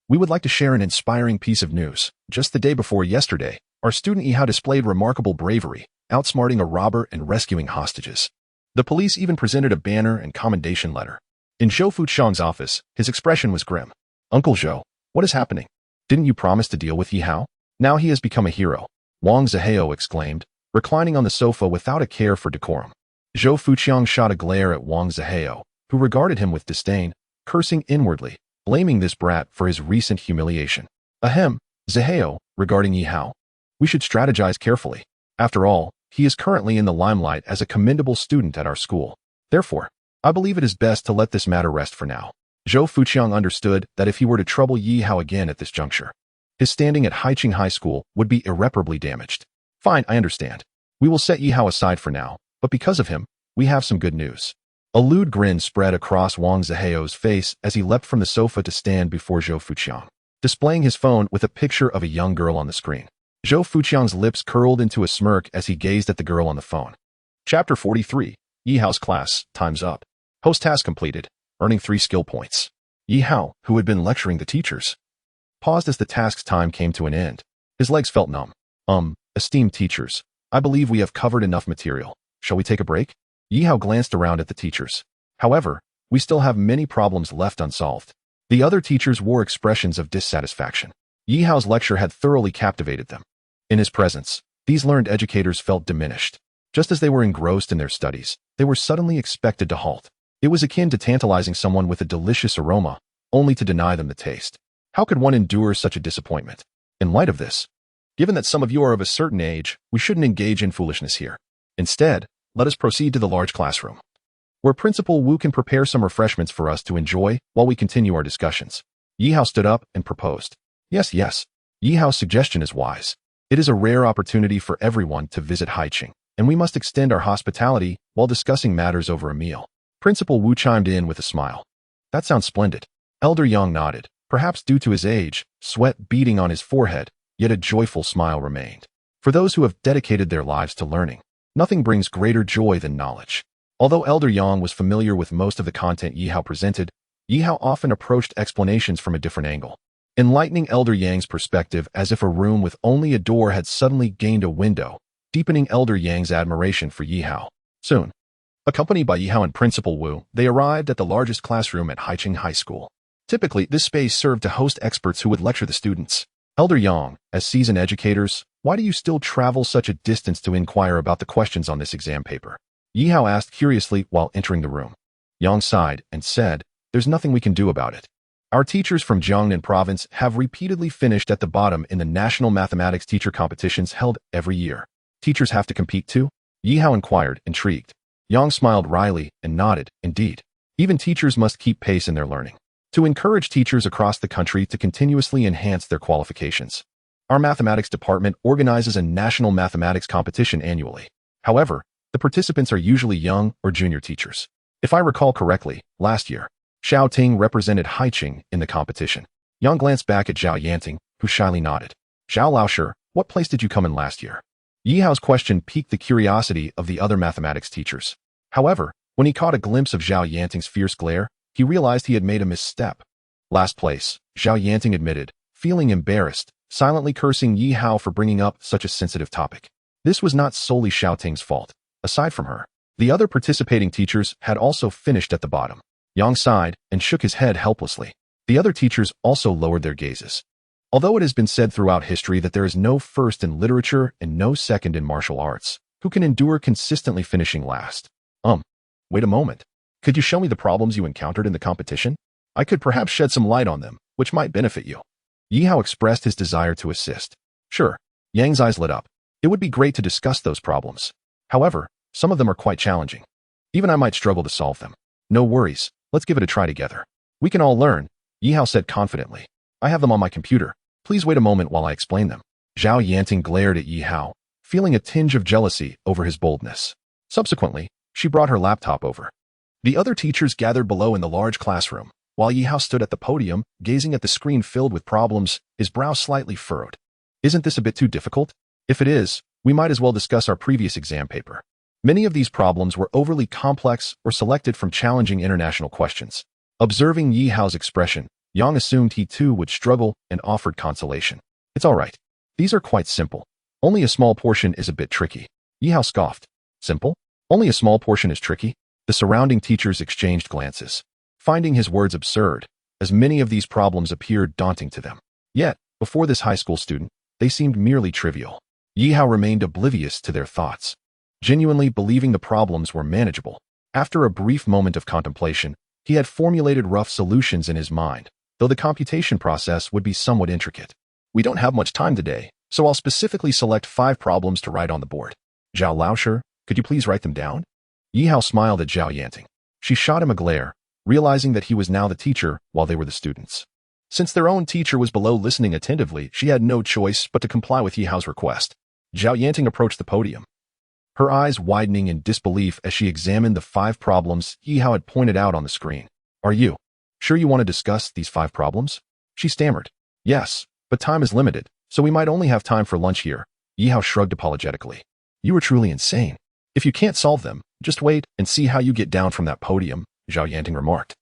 we would like to share an inspiring piece of news. Just the day before yesterday, our student Yi Hao displayed remarkable bravery, outsmarting a robber and rescuing hostages. The police even presented a banner and commendation letter. In Zhou Fuqiang's office, his expression was grim. Uncle Zhou, what is happening? Didn't you promise to deal with Yi Hao? Now he has become a hero, Wang Zihao exclaimed, reclining on the sofa without a care for decorum. Zhou Fuqiang shot a glare at Wang Zihao, who regarded him with disdain, cursing inwardly, blaming this brat for his recent humiliation. Ahem, Zihao, regarding Yi Hao. We should strategize carefully. After all, he is currently in the limelight as a commendable student at our school. Therefore, I believe it is best to let this matter rest for now. Zhou Fuqiang understood that if he were to trouble Yi Hao again at this juncture, his standing at Haiqing High School would be irreparably damaged. Fine, I understand. We will set Yi Hao aside for now, but because of him, we have some good news. A lewd grin spread across Wang Zihao's face as he leapt from the sofa to stand before Zhou Fuqiang, displaying his phone with a picture of a young girl on the screen. Zhou Fuqiang's lips curled into a smirk as he gazed at the girl on the phone. Chapter 43, Yi Hao's class, time's up. Host task completed, earning 3 skill points. Yi Hao, who had been lecturing the teachers, paused as the task's time came to an end. His legs felt numb. Esteemed teachers, I believe we have covered enough material. Shall we take a break? Yi Hao glanced around at the teachers. However, we still have many problems left unsolved. The other teachers wore expressions of dissatisfaction. Yi Hao's lecture had thoroughly captivated them. In his presence, these learned educators felt diminished. Just as they were engrossed in their studies, they were suddenly expected to halt. It was akin to tantalizing someone with a delicious aroma, only to deny them the taste. How could one endure such a disappointment? In light of this, given that some of you are of a certain age, we shouldn't engage in foolishness here. Instead, let us proceed to the large classroom, where Principal Wu can prepare some refreshments for us to enjoy while we continue our discussions. Yi Hao stood up and proposed. Yes. Yi Hao's suggestion is wise. It is a rare opportunity for everyone to visit Haiqing, and we must extend our hospitality while discussing matters over a meal. Principal Wu chimed in with a smile. That sounds splendid. Elder Yang nodded, perhaps due to his age, sweat beading on his forehead, yet a joyful smile remained. For those who have dedicated their lives to learning, nothing brings greater joy than knowledge. Although Elder Yang was familiar with most of the content Yi Hao presented, Yi Hao often approached explanations from a different angle, enlightening Elder Yang's perspective as if a room with only a door had suddenly gained a window, deepening Elder Yang's admiration for Yi Hao. Soon, accompanied by Yi Hao and Principal Wu, they arrived at the largest classroom at Haiqing High School. Typically, this space served to host experts who would lecture the students. Elder Yang, as seasoned educators, why do you still travel such a distance to inquire about the questions on this exam paper? Yi Hao asked curiously while entering the room. Yang sighed and said, there's nothing we can do about it. Our teachers from Jiangnan province have repeatedly finished at the bottom in the national mathematics teacher competitions held every year. Teachers have to compete too? Yi Hao inquired, intrigued. Yang smiled wryly and nodded, indeed. Even teachers must keep pace in their learning, to encourage teachers across the country to continuously enhance their qualifications. Our mathematics department organizes a national mathematics competition annually. However, the participants are usually young or junior teachers. If I recall correctly, last year, Xiao Ting represented Haiqing in the competition. Yang glanced back at Zhao Yanting, who shyly nodded. Zhao Laoshi, what place did you come in last year? Yi Hao's question piqued the curiosity of the other mathematics teachers. However, when he caught a glimpse of Zhao Yanting's fierce glare, he realized he had made a misstep. Last place, Zhao Yanting admitted, feeling embarrassed, silently cursing Yi Hao for bringing up such a sensitive topic. This was not solely Xiao Ting's fault. Aside from her, the other participating teachers had also finished at the bottom. Yang sighed and shook his head helplessly. The other teachers also lowered their gazes. Although it has been said throughout history that there is no first in literature and no second in martial arts, who can endure consistently finishing last? Wait a moment. Could you show me the problems you encountered in the competition? I could perhaps shed some light on them, which might benefit you. Yi Hao expressed his desire to assist. Sure. Yang's eyes lit up. It would be great to discuss those problems. However, some of them are quite challenging. Even I might struggle to solve them. No worries, let's give it a try together. We can all learn, Yi Hao said confidently. I have them on my computer. Please wait a moment while I explain them. Zhao Yanting glared at Yi Hao, feeling a tinge of jealousy over his boldness. Subsequently, she brought her laptop over. The other teachers gathered below in the large classroom, while Yi Hao stood at the podium, gazing at the screen filled with problems, his brow slightly furrowed. Isn't this a bit too difficult? If it is, we might as well discuss our previous exam paper. Many of these problems were overly complex or selected from challenging international questions. Observing Yi Hao's expression, Yang assumed he too would struggle and offered consolation. It's all right. These are quite simple. Only a small portion is a bit tricky. Yi Hao scoffed. Simple? Only a small portion is tricky? The surrounding teachers exchanged glances, finding his words absurd, as many of these problems appeared daunting to them. Yet, before this high school student, they seemed merely trivial. Yi Hao remained oblivious to their thoughts, genuinely believing the problems were manageable. After a brief moment of contemplation, he had formulated rough solutions in his mind, though the computation process would be somewhat intricate. We don't have much time today, so I'll specifically select 5 problems to write on the board. Zhao Laosher, could you please write them down? Yi Hao smiled at Zhao Yanting. She shot him a glare, realizing that he was now the teacher while they were the students. Since their own teacher was below listening attentively, she had no choice but to comply with Yi Hao's request. Zhao Yanting approached the podium, her eyes widening in disbelief as she examined the 5 problems Yi Hao had pointed out on the screen. Are you sure you want to discuss these 5 problems? She stammered. Yes, but time is limited, so we might only have time for lunch here. Yi Hao shrugged apologetically. You are truly insane. If you can't solve them, just wait and see how you get down from that podium, Zhao Yanting remarked.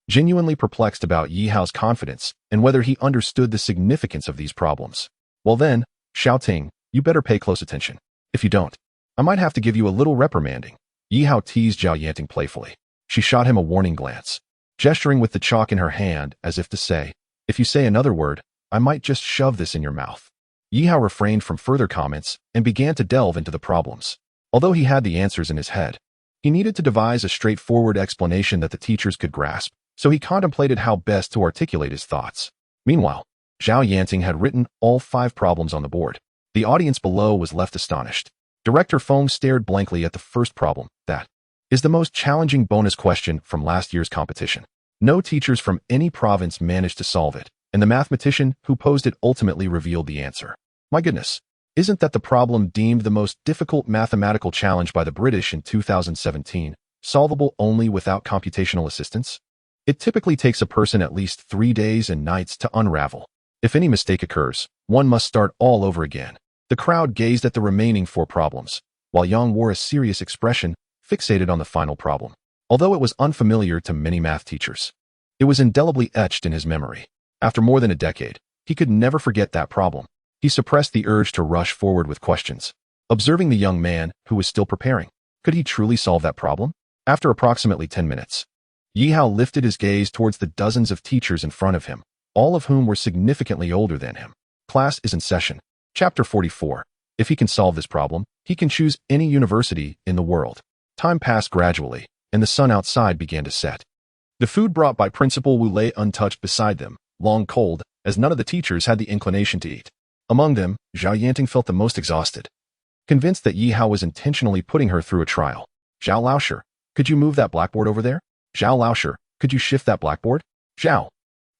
Genuinely perplexed about Yi Hao's confidence and whether he understood the significance of these problems. Well then, Xiao Ting, you better pay close attention. If you don't, I might have to give you a little reprimanding. Yi Hao teased Zhao Yanting playfully. She shot him a warning glance, gesturing with the chalk in her hand as if to say, if you say another word, I might just shove this in your mouth. Yi Hao refrained from further comments and began to delve into the problems. Although he had the answers in his head, he needed to devise a straightforward explanation that the teachers could grasp, so he contemplated how best to articulate his thoughts. Meanwhile, Zhao Yanting had written all 5 problems on the board. The audience below was left astonished. Director Feng stared blankly at the first problem. That is the most challenging bonus question from last year's competition. No teachers from any province managed to solve it, and the mathematician who posed it ultimately revealed the answer. My goodness, isn't that the problem deemed the most difficult mathematical challenge by the British in 2017, solvable only without computational assistance? It typically takes a person at least 3 days and nights to unravel. If any mistake occurs, one must start all over again. The crowd gazed at the remaining 4 problems, while Yang wore a serious expression, fixated on the final problem. Although it was unfamiliar to many math teachers, it was indelibly etched in his memory. After more than a decade, he could never forget that problem. He suppressed the urge to rush forward with questions, observing the young man who was still preparing. Could he truly solve that problem? After approximately 10 minutes, Yi Hao lifted his gaze towards the dozens of teachers in front of him, all of whom were significantly older than him. Class is in session. Chapter 44. If he can solve this problem, he can choose any university in the world. Time passed gradually, and the sun outside began to set. The food brought by Principal Wu lay untouched beside them, long cold, as none of the teachers had the inclination to eat. Among them, Zhao Yanting felt the most exhausted, convinced that Yi Hao was intentionally putting her through a trial. Zhao Laosher, could you move that blackboard over there? Zhao Laosher, could you shift that blackboard? Zhao,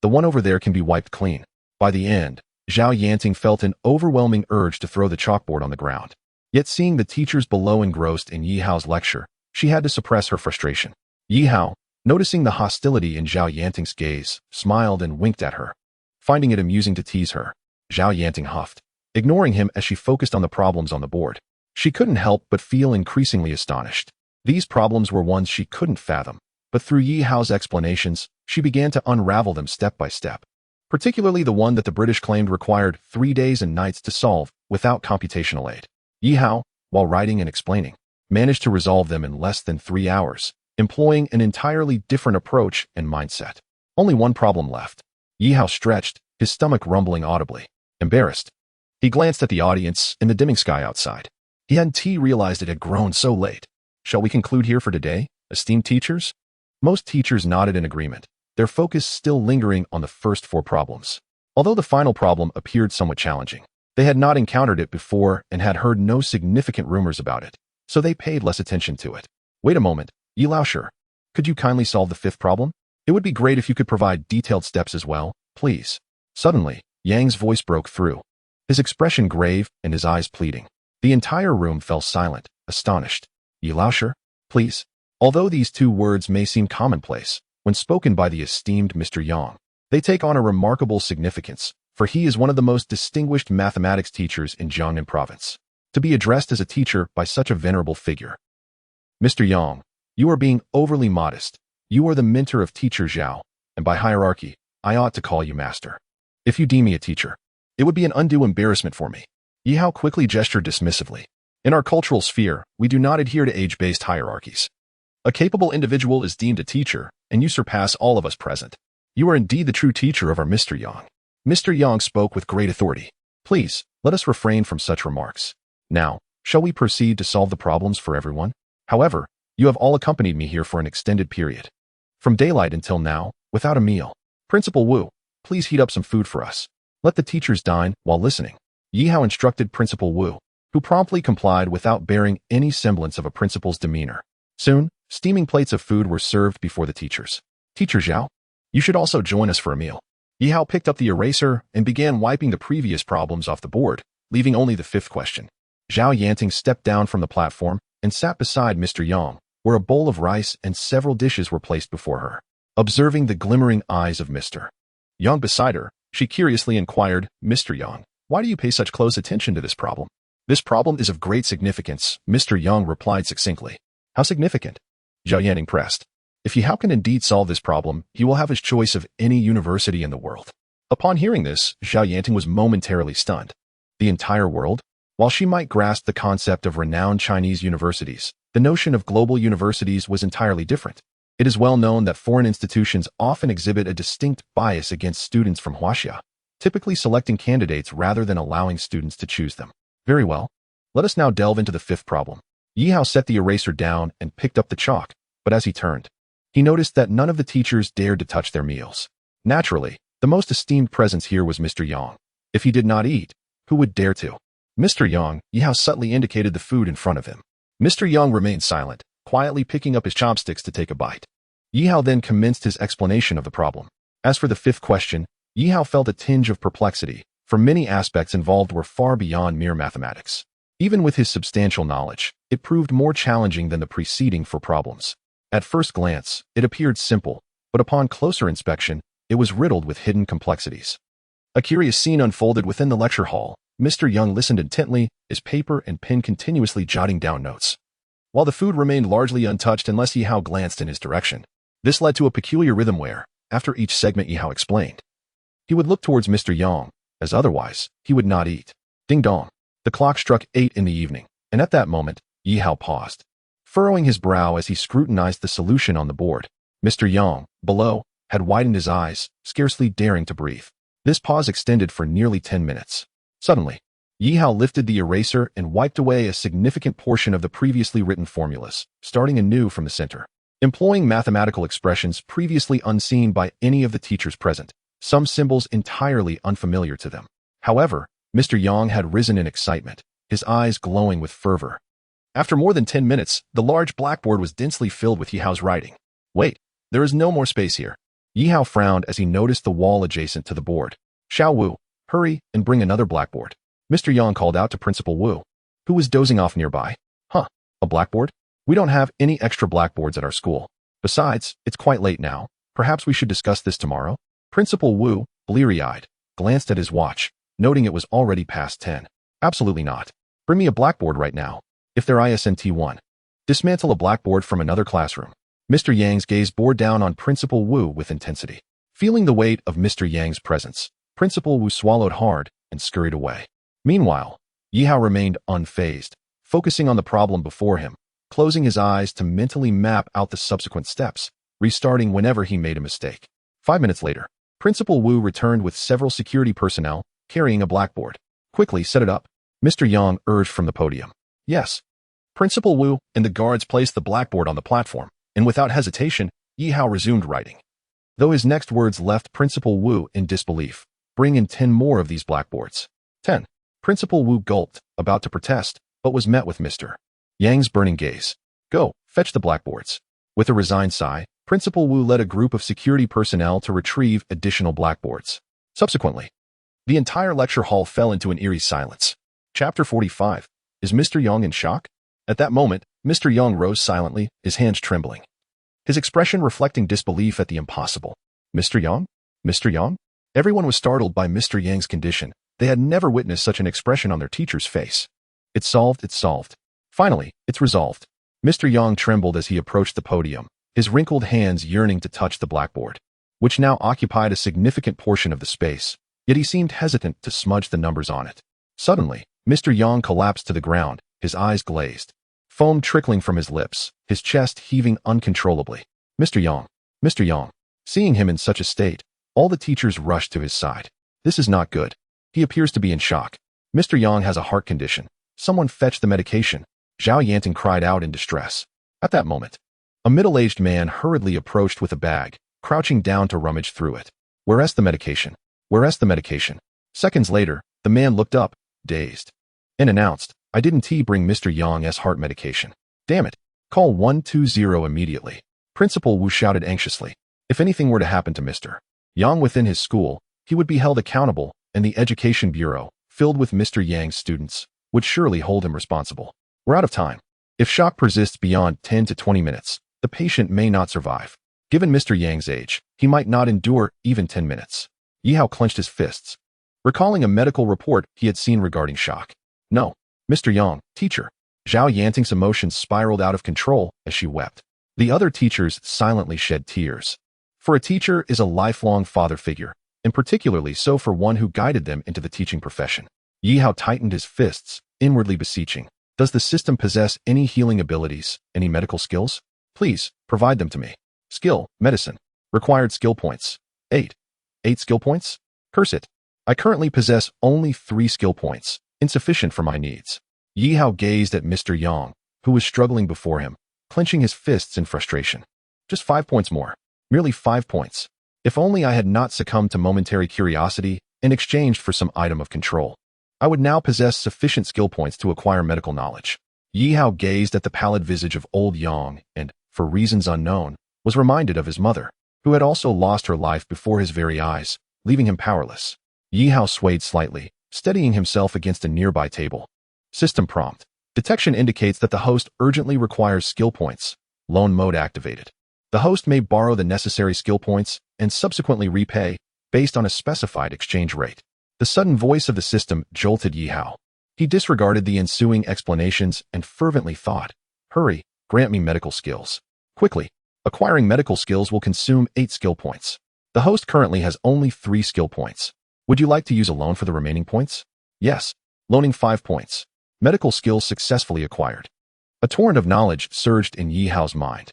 the one over there can be wiped clean. By the end, Zhao Yanting felt an overwhelming urge to throw the chalkboard on the ground. Yet seeing the teachers below engrossed in Yi Hao's lecture, she had to suppress her frustration. Yi Hao, noticing the hostility in Zhao Yanting's gaze, smiled and winked at her, finding it amusing to tease her. Zhao Yanting huffed, ignoring him as she focused on the problems on the board. She couldn't help but feel increasingly astonished. These problems were ones she couldn't fathom, but through Yi Hao's explanations, she began to unravel them step by step. Particularly the one that the British claimed required 3 days and nights to solve without computational aid. Yi Hao, while writing and explaining, managed to resolve them in less than 3 hours, employing an entirely different approach and mindset. Only one problem left. Yi Hao stretched, his stomach rumbling audibly. Embarrassed, he glanced at the audience and the dimming sky outside. He hadn't realized it had grown so late. Shall we conclude here for today, esteemed teachers? Most teachers nodded in agreement, their focus still lingering on the first 4 problems. Although the final problem appeared somewhat challenging, they had not encountered it before and had heard no significant rumors about it, so they paid less attention to it. Wait a moment, Yi Laosher, could you kindly solve the 5th problem? It would be great if you could provide detailed steps as well, please. Suddenly, Yang's voice broke through, his expression grave and his eyes pleading. The entire room fell silent, astonished. Yi Laosher, please. Although these two words may seem commonplace, when spoken by the esteemed Mr. Yang, they take on a remarkable significance, for he is one of the most distinguished mathematics teachers in Jiangnan province. To be addressed as a teacher by such a venerable figure. Mr. Yang, you are being overly modest. You are the mentor of teacher Zhao, and by hierarchy, I ought to call you master. If you deem me a teacher, it would be an undue embarrassment for me. Yi Hao quickly gestured dismissively. In our cultural sphere, we do not adhere to age-based hierarchies. A capable individual is deemed a teacher, and you surpass all of us present. You are indeed the true teacher of our Mr. Yang. Mr. Yang spoke with great authority. Please, let us refrain from such remarks. Now, shall we proceed to solve the problems for everyone? However, you have all accompanied me here for an extended period. From daylight until now, without a meal. Principal Wu, please heat up some food for us. Let the teachers dine while listening. Yi Hao instructed Principal Wu, who promptly complied without bearing any semblance of a principal's demeanor. Soon, steaming plates of food were served before the teachers. Teacher Zhao, you should also join us for a meal. Yi Hao picked up the eraser and began wiping the previous problems off the board, leaving only the fifth question. Zhao Yanting stepped down from the platform and sat beside Mr. Yang, where a bowl of rice and several dishes were placed before her. Observing the glimmering eyes of Mr. Yang beside her, she curiously inquired, Mr. Yang, why do you pay such close attention to this problem? This problem is of great significance, Mr. Yang replied succinctly. How significant? Zhao Yanting pressed. If Yi Hao can indeed solve this problem, he will have his choice of any university in the world. Upon hearing this, Zhao Yanting was momentarily stunned. The entire world? While she might grasp the concept of renowned Chinese universities, the notion of global universities was entirely different. It is well known that foreign institutions often exhibit a distinct bias against students from Huaxia, typically selecting candidates rather than allowing students to choose them. Very well. Let us now delve into the fifth problem. Yi Hao set the eraser down and picked up the chalk, but as he turned, he noticed that none of the teachers dared to touch their meals. Naturally, the most esteemed presence here was Mr. Yang. If he did not eat, who would dare to? Mr. Yang, Yi Hao subtly indicated the food in front of him. Mr. Yang remained silent, quietly picking up his chopsticks to take a bite. Yi Hao then commenced his explanation of the problem. As for the fifth question, Yi Hao felt a tinge of perplexity, for many aspects involved were far beyond mere mathematics. Even with his substantial knowledge, it proved more challenging than the preceding four problems. At first glance, it appeared simple, but upon closer inspection, it was riddled with hidden complexities. A curious scene unfolded within the lecture hall. Mr. Yang listened intently, his paper and pen continuously jotting down notes, while the food remained largely untouched unless Yi Hao glanced in his direction. This led to a peculiar rhythm where, after each segment Yi Hao explained, he would look towards Mr. Yang, as otherwise, he would not eat. Ding dong. The clock struck 8 in the evening, and at that moment, Yi Hao paused, furrowing his brow as he scrutinized the solution on the board. Mr. Yang, below, had widened his eyes, scarcely daring to breathe. This pause extended for nearly 10 minutes. Suddenly, Yi Hao lifted the eraser and wiped away a significant portion of the previously written formulas, starting anew from the center. Employing mathematical expressions previously unseen by any of the teachers present, some symbols entirely unfamiliar to them. However, Mr. Yang had risen in excitement, his eyes glowing with fervor. After more than 10 minutes, the large blackboard was densely filled with Yi Hao's writing. Wait, there is no more space here. Yi Hao frowned as he noticed the wall adjacent to the board. Xiao Wu, hurry and bring another blackboard. Mr. Yang called out to Principal Wu, who was dozing off nearby. Huh, a blackboard? We don't have any extra blackboards at our school. Besides, it's quite late now. Perhaps we should discuss this tomorrow? Principal Wu, bleary-eyed, glanced at his watch, noting it was already past 10. Absolutely not. Bring me a blackboard right now. If they're ISNT 1. Dismantle a blackboard from another classroom. Mr. Yang's gaze bore down on Principal Wu with intensity. Feeling the weight of Mr. Yang's presence, Principal Wu swallowed hard and scurried away. Meanwhile, Yi Hao remained unfazed, focusing on the problem before him, closing his eyes to mentally map out the subsequent steps, restarting whenever he made a mistake. 5 minutes later, Principal Wu returned with several security personnel carrying a blackboard. Quickly set it up, Mr. Yang urged from the podium. Yes. Principal Wu and the guards placed the blackboard on the platform, and without hesitation, Yi Hao resumed writing. Though his next words left Principal Wu in disbelief. Bring in 10 more of these blackboards. 10. Principal Wu gulped, about to protest, but was met with Mr. Yang's burning gaze. Go, fetch the blackboards. With a resigned sigh, Principal Wu led a group of security personnel to retrieve additional blackboards. Subsequently, the entire lecture hall fell into an eerie silence. Chapter 45. Is Mr. Yang in shock? At that moment, Mr. Yang rose silently, his hands trembling, his expression reflecting disbelief at the impossible. Mr. Yang? Mr. Yang? Everyone was startled by Mr. Yang's condition. They had never witnessed such an expression on their teacher's face. It's solved, it's solved. Finally, it's resolved. Mr. Yang trembled as he approached the podium, his wrinkled hands yearning to touch the blackboard, which now occupied a significant portion of the space, yet he seemed hesitant to smudge the numbers on it. Suddenly, Mr. Yang collapsed to the ground, his eyes glazed, foam trickling from his lips, his chest heaving uncontrollably. Mr. Yang. Mr. Yang. Seeing him in such a state, all the teachers rushed to his side. This is not good. He appears to be in shock. Mr. Yang has a heart condition. Someone fetch the medication. Zhao Yanting cried out in distress. At that moment, a middle-aged man hurriedly approached with a bag, crouching down to rummage through it. Where's the medication? Where's the medication? Seconds later, the man looked up, dazed, and announced, I didn't bring Mr. Yang's heart medication. Damn it. Call 120 immediately. Principal Wu shouted anxiously. If anything were to happen to Mr. Yang within his school, he would be held accountable, and the Education Bureau, filled with Mr. Yang's students, would surely hold him responsible. We're out of time. If shock persists beyond 10 to 20 minutes, the patient may not survive. Given Mr. Yang's age, he might not endure even 10 minutes. Yi Hao clenched his fists, recalling a medical report he had seen regarding shock. No, Mr. Yang, teacher. Zhao Yanting's emotions spiraled out of control as she wept. The other teachers silently shed tears. For a teacher is a lifelong father figure, and particularly so for one who guided them into the teaching profession. Yi Hao tightened his fists, inwardly beseeching. Does the system possess any healing abilities, any medical skills? Please, provide them to me. Skill, medicine. Required skill points. 8. 8 skill points? Curse it. I currently possess only 3 skill points, insufficient for my needs. Yi Hao gazed at Mr. Yang, who was struggling before him, clenching his fists in frustration. Just 5 points more. Merely 5 points. If only I had not succumbed to momentary curiosity and exchanged for some item of control, I would now possess sufficient skill points to acquire medical knowledge. Yi Hao gazed at the pallid visage of old Yang and, for reasons unknown, was reminded of his mother, who had also lost her life before his very eyes, leaving him powerless. Yi Hao swayed slightly, steadying himself against a nearby table. System prompt. Detection indicates that the host urgently requires skill points. Loan mode activated. The host may borrow the necessary skill points and subsequently repay, based on a specified exchange rate. The sudden voice of the system jolted Yi Hao. He disregarded the ensuing explanations and fervently thought, hurry, grant me medical skills. Quickly. Acquiring medical skills will consume 8 skill points. The host currently has only 3 skill points. Would you like to use a loan for the remaining points? Yes. Loaning 5 points. Medical skills successfully acquired. A torrent of knowledge surged in Yi Hao's mind.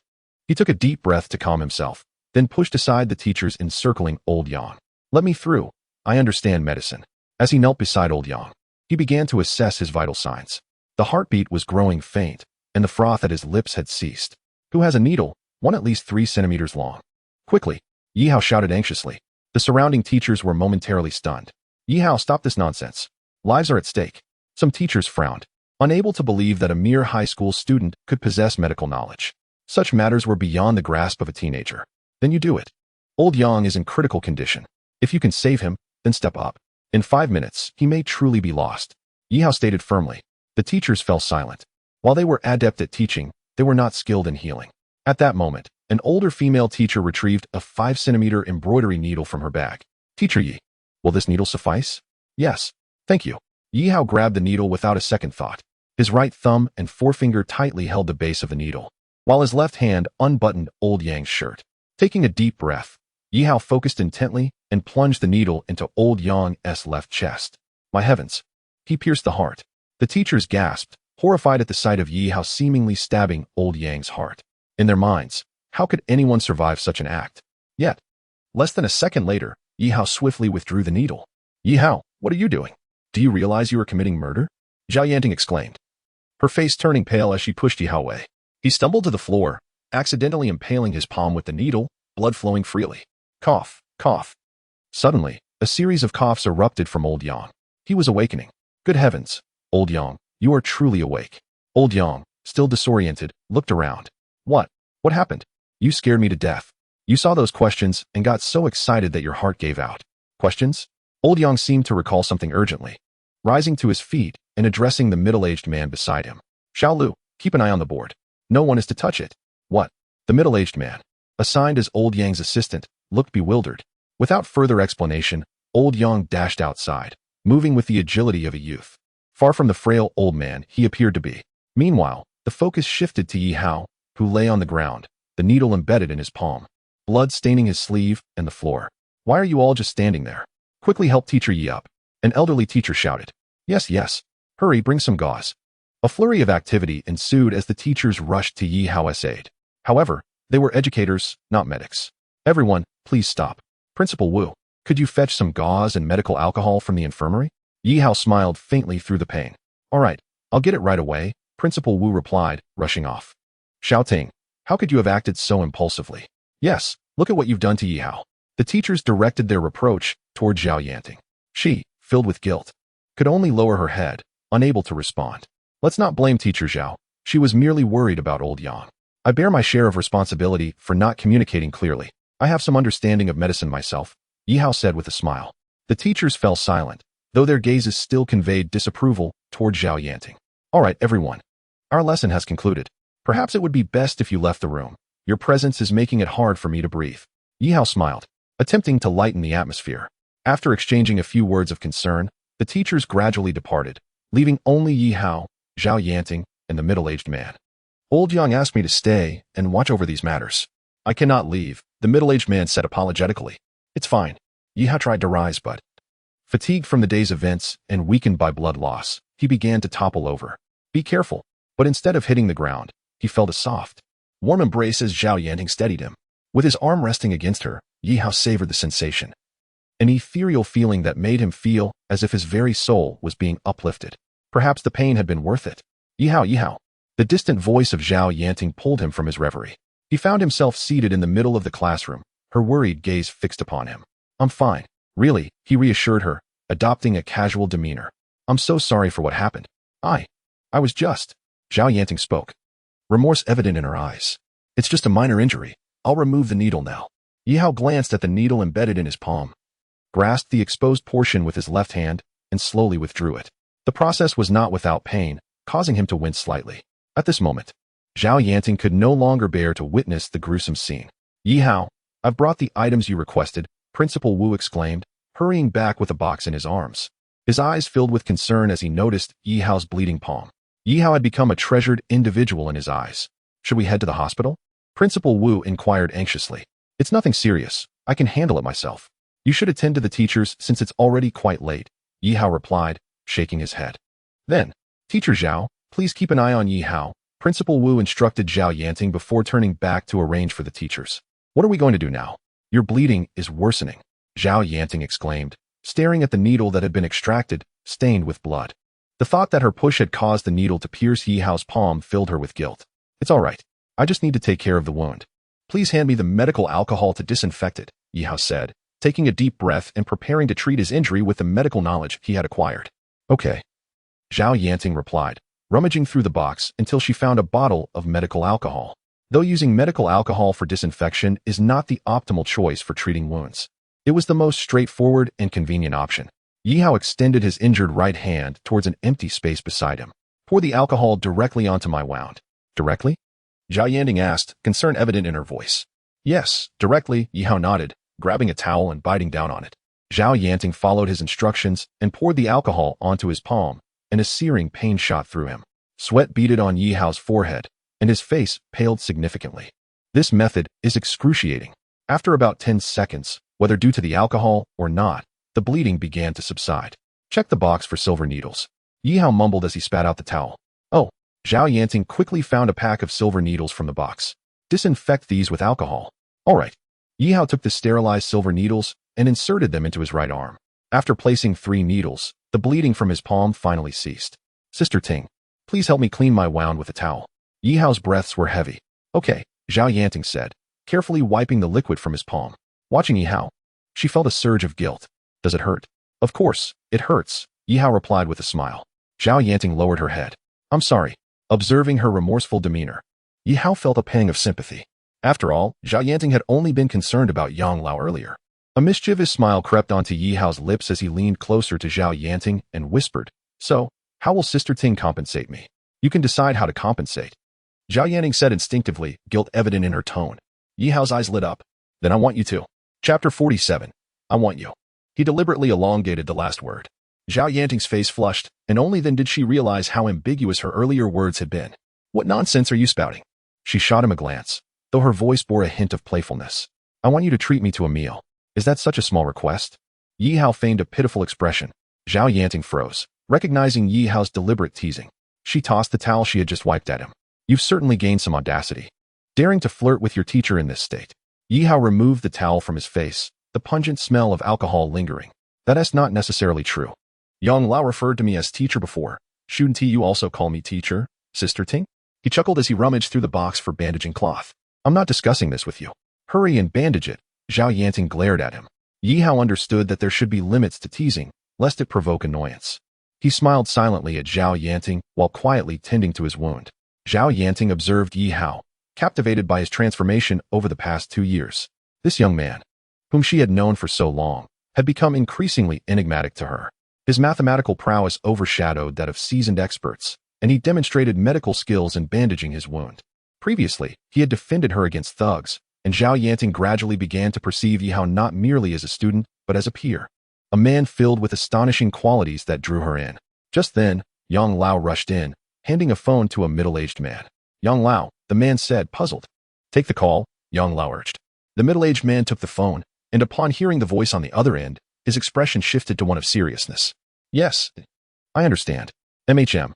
He took a deep breath to calm himself, then pushed aside the teachers encircling old Yang. Let me through. I understand medicine. As he knelt beside old Yang, he began to assess his vital signs. The heartbeat was growing faint, and the froth at his lips had ceased. Who has a needle, one at least 3 centimeters long? Quickly, Yi Hao shouted anxiously. The surrounding teachers were momentarily stunned. Yi Hao, stop this nonsense. Lives are at stake. Some teachers frowned, unable to believe that a mere high school student could possess medical knowledge. Such matters were beyond the grasp of a teenager. Then you do it. Old Yang is in critical condition. If you can save him, then step up. In 5 minutes, he may truly be lost. Yi Hao stated firmly. The teachers fell silent. While they were adept at teaching, they were not skilled in healing. At that moment, an older female teacher retrieved a 5-centimeter embroidery needle from her bag. Teacher Yi, will this needle suffice? Yes. Thank you. Yi Hao grabbed the needle without a second thought. His right thumb and forefinger tightly held the base of the needle, while his left hand unbuttoned old Yang's shirt. Taking a deep breath, Yi Hao focused intently and plunged the needle into old Yang's left chest. My heavens! He pierced the heart. The teachers gasped, horrified at the sight of Yi Hao seemingly stabbing old Yang's heart. In their minds, how could anyone survive such an act? Yet, less than a second later, Yi Hao swiftly withdrew the needle. Yi Hao, what are you doing? Do you realize you are committing murder? Zhao Yanting exclaimed, her face turning pale as she pushed Yi Hao away. He stumbled to the floor, accidentally impaling his palm with the needle, blood flowing freely. Cough, cough. Suddenly, a series of coughs erupted from old Yang. He was awakening. Good heavens, old Yang, you are truly awake. Old Yang, still disoriented, looked around. What happened? You scared me to death. You saw those questions and got so excited that your heart gave out. Questions? Old Yang seemed to recall something urgently, rising to his feet and addressing the middle-aged man beside him. Xiao Lu, keep an eye on the board. No one is to touch it. What? The middle-aged man, assigned as Old Yang's assistant, looked bewildered. Without further explanation, Old Yang dashed outside, moving with the agility of a youth. Far from the frail old man he appeared to be. Meanwhile, the focus shifted to Yi Hao, who lay on the ground, the needle embedded in his palm, blood staining his sleeve and the floor. Why are you all just standing there? Quickly help Teacher Yi up. An elderly teacher shouted. Yes, yes. Hurry, bring some gauze. A flurry of activity ensued as the teachers rushed to Yi Hao's aid. However, they were educators, not medics. Everyone, please stop. Principal Wu, could you fetch some gauze and medical alcohol from the infirmary? Yi Hao smiled faintly through the pain. All right, I'll get it right away, Principal Wu replied, rushing off. Xiao Ting, how could you have acted so impulsively? Yes, look at what you've done to Yi Hao. The teachers directed their reproach toward Zhao Yanting. She, filled with guilt, could only lower her head, unable to respond. Let's not blame Teacher Zhao. She was merely worried about Old Yang. I bear my share of responsibility for not communicating clearly. I have some understanding of medicine myself, Yi Hao said with a smile. The teachers fell silent, though their gazes still conveyed disapproval toward Zhao Yanting. All right, everyone. Our lesson has concluded. Perhaps it would be best if you left the room. Your presence is making it hard for me to breathe. Yi Hao smiled, attempting to lighten the atmosphere. After exchanging a few words of concern, the teachers gradually departed, leaving only Yi Hao, Zhao Yanting, and the middle-aged man. Old Yang asked me to stay and watch over these matters. I cannot leave, the middle-aged man said apologetically. It's fine. Yi Hao tried to rise, but, fatigued from the day's events and weakened by blood loss, he began to topple over. Be careful. But instead of hitting the ground, he felt a soft, warm embrace as Zhao Yanting steadied him. With his arm resting against her, Yi Hao savored the sensation. An ethereal feeling that made him feel as if his very soul was being uplifted. Perhaps the pain had been worth it. Yi Hao, Yi Hao. The distant voice of Zhao Yanting pulled him from his reverie. He found himself seated in the middle of the classroom, her worried gaze fixed upon him. I'm fine. Really, he reassured her, adopting a casual demeanor. I'm so sorry for what happened. I was just... Zhao Yanting spoke, remorse evident in her eyes. It's just a minor injury. I'll remove the needle now. Yi Hao glanced at the needle embedded in his palm, grasped the exposed portion with his left hand, and slowly withdrew it. The process was not without pain, causing him to wince slightly. At this moment, Zhao Yanting could no longer bear to witness the gruesome scene. Yi Hao, I've brought the items you requested, Principal Wu exclaimed, hurrying back with a box in his arms. His eyes filled with concern as he noticed Yi Hao's bleeding palm. Yi Hao had become a treasured individual in his eyes. Should we head to the hospital? Principal Wu inquired anxiously. It's nothing serious. I can handle it myself. You should attend to the teachers since it's already quite late, Yi Hao replied, shaking his head. Then, Teacher Zhao, please keep an eye on Yi Hao, Principal Wu instructed Zhao Yanting before turning back to arrange for the teachers. What are we going to do now? Your bleeding is worsening, Zhao Yanting exclaimed, staring at the needle that had been extracted, stained with blood. The thought that her push had caused the needle to pierce Yi Hao's palm filled her with guilt. It's all right. I just need to take care of the wound. Please hand me the medical alcohol to disinfect it, Yi Hao said, taking a deep breath and preparing to treat his injury with the medical knowledge he had acquired. Okay. Zhao Yanting replied, rummaging through the box until she found a bottle of medical alcohol. Though using medical alcohol for disinfection is not the optimal choice for treating wounds, it was the most straightforward and convenient option. Yi Hao extended his injured right hand towards an empty space beside him. Pour the alcohol directly onto my wound. Directly? Zhao Yanting asked, concern evident in her voice. Yes, directly, Yi Hao nodded, grabbing a towel and biting down on it. Zhao Yanting followed his instructions and poured the alcohol onto his palm, and a searing pain shot through him. Sweat beaded on Yi Hao's forehead, and his face paled significantly. This method is excruciating. After about 10 seconds, whether due to the alcohol or not, the bleeding began to subside. Check the box for silver needles. Yi Hao mumbled as he spat out the towel. Oh, Zhao Yanting quickly found a pack of silver needles from the box. Disinfect these with alcohol. All right. Yi Hao took the sterilized silver needles and inserted them into his right arm. After placing 3 needles, the bleeding from his palm finally ceased. Sister Ting, please help me clean my wound with a towel. Yi Hao's breaths were heavy. Okay, Zhao Yanting said, carefully wiping the liquid from his palm. Watching Yi Hao, she felt a surge of guilt. Does it hurt? Of course, it hurts, Yi Hao replied with a smile. Zhao Yanting lowered her head. I'm sorry. Observing her remorseful demeanor, Yi Hao felt a pang of sympathy. After all, Zhao Yanting had only been concerned about Yang Lao earlier. A mischievous smile crept onto Yi Hao's lips as he leaned closer to Zhao Yanting and whispered, "So, how will Sister Ting compensate me? You can decide how to compensate." Zhao Yanting said instinctively, guilt evident in her tone. Yi Hao's eyes lit up. "Then I want you to." Chapter 47. I want you. He deliberately elongated the last word. Zhao Yanting's face flushed, and only then did she realize how ambiguous her earlier words had been. "What nonsense are you spouting?" She shot him a glance, though her voice bore a hint of playfulness. "I want you to treat me to a meal. Is that such a small request?" Yi Hao feigned a pitiful expression. Zhao Yanting froze, recognizing Yi Hao's deliberate teasing. She tossed the towel she had just wiped at him. "You've certainly gained some audacity. Daring to flirt with your teacher in this state." Yi Hao removed the towel from his face, the pungent smell of alcohol lingering. "That's not necessarily true. Yang Lao referred to me as teacher before. Shouldn't you also call me teacher, Sister Ting?" He chuckled as he rummaged through the box for bandaging cloth. "I'm not discussing this with you. Hurry and bandage it." Zhao Yanting glared at him. Yi Hao understood that there should be limits to teasing, lest it provoke annoyance. He smiled silently at Zhao Yanting while quietly tending to his wound. Zhao Yanting observed Yi Hao, captivated by his transformation over the past 2 years. This young man, whom she had known for so long, had become increasingly enigmatic to her. His mathematical prowess overshadowed that of seasoned experts, and he demonstrated medical skills in bandaging his wound. Previously, he had defended her against thugs, and Zhao Yanting gradually began to perceive Yi Hao not merely as a student, but as a peer. A man filled with astonishing qualities that drew her in. Just then, Yang Lao rushed in, handing a phone to a middle-aged man. "Yang Lao," the man said, puzzled. "Take the call," Yang Lao urged. The middle-aged man took the phone, and upon hearing the voice on the other end, his expression shifted to one of seriousness. "Yes, I understand. MHM."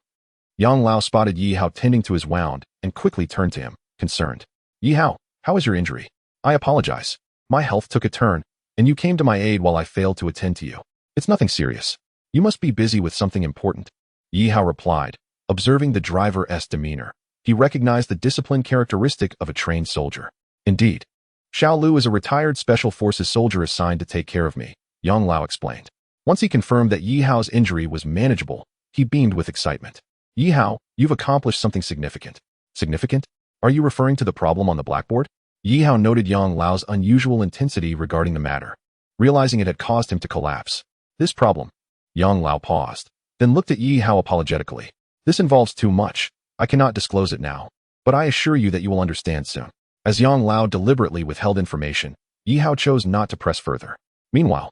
Yang Lao spotted Yi Hao tending to his wound and quickly turned to him, concerned. "Yi Hao, how is your injury?" "I apologize. My health took a turn, and you came to my aid while I failed to attend to you. It's nothing serious. You must be busy with something important." Yi Hao replied, observing the driver's demeanor. He recognized the disciplined characteristic of a trained soldier. "Indeed. Xiao Lu is a retired Special Forces soldier assigned to take care of me," Yang Lao explained. Once he confirmed that Yi Hao's injury was manageable, he beamed with excitement. "Yi Hao, you've accomplished something significant." "Significant? Are you referring to the problem on the blackboard?" Yi Hao noted Yang Lao's unusual intensity regarding the matter, realizing it had caused him to collapse. "This problem." Yang Lao paused, then looked at Yi Hao apologetically. "This involves too much. I cannot disclose it now, but I assure you that you will understand soon." As Yang Lao deliberately withheld information, Yi Hao chose not to press further. Meanwhile,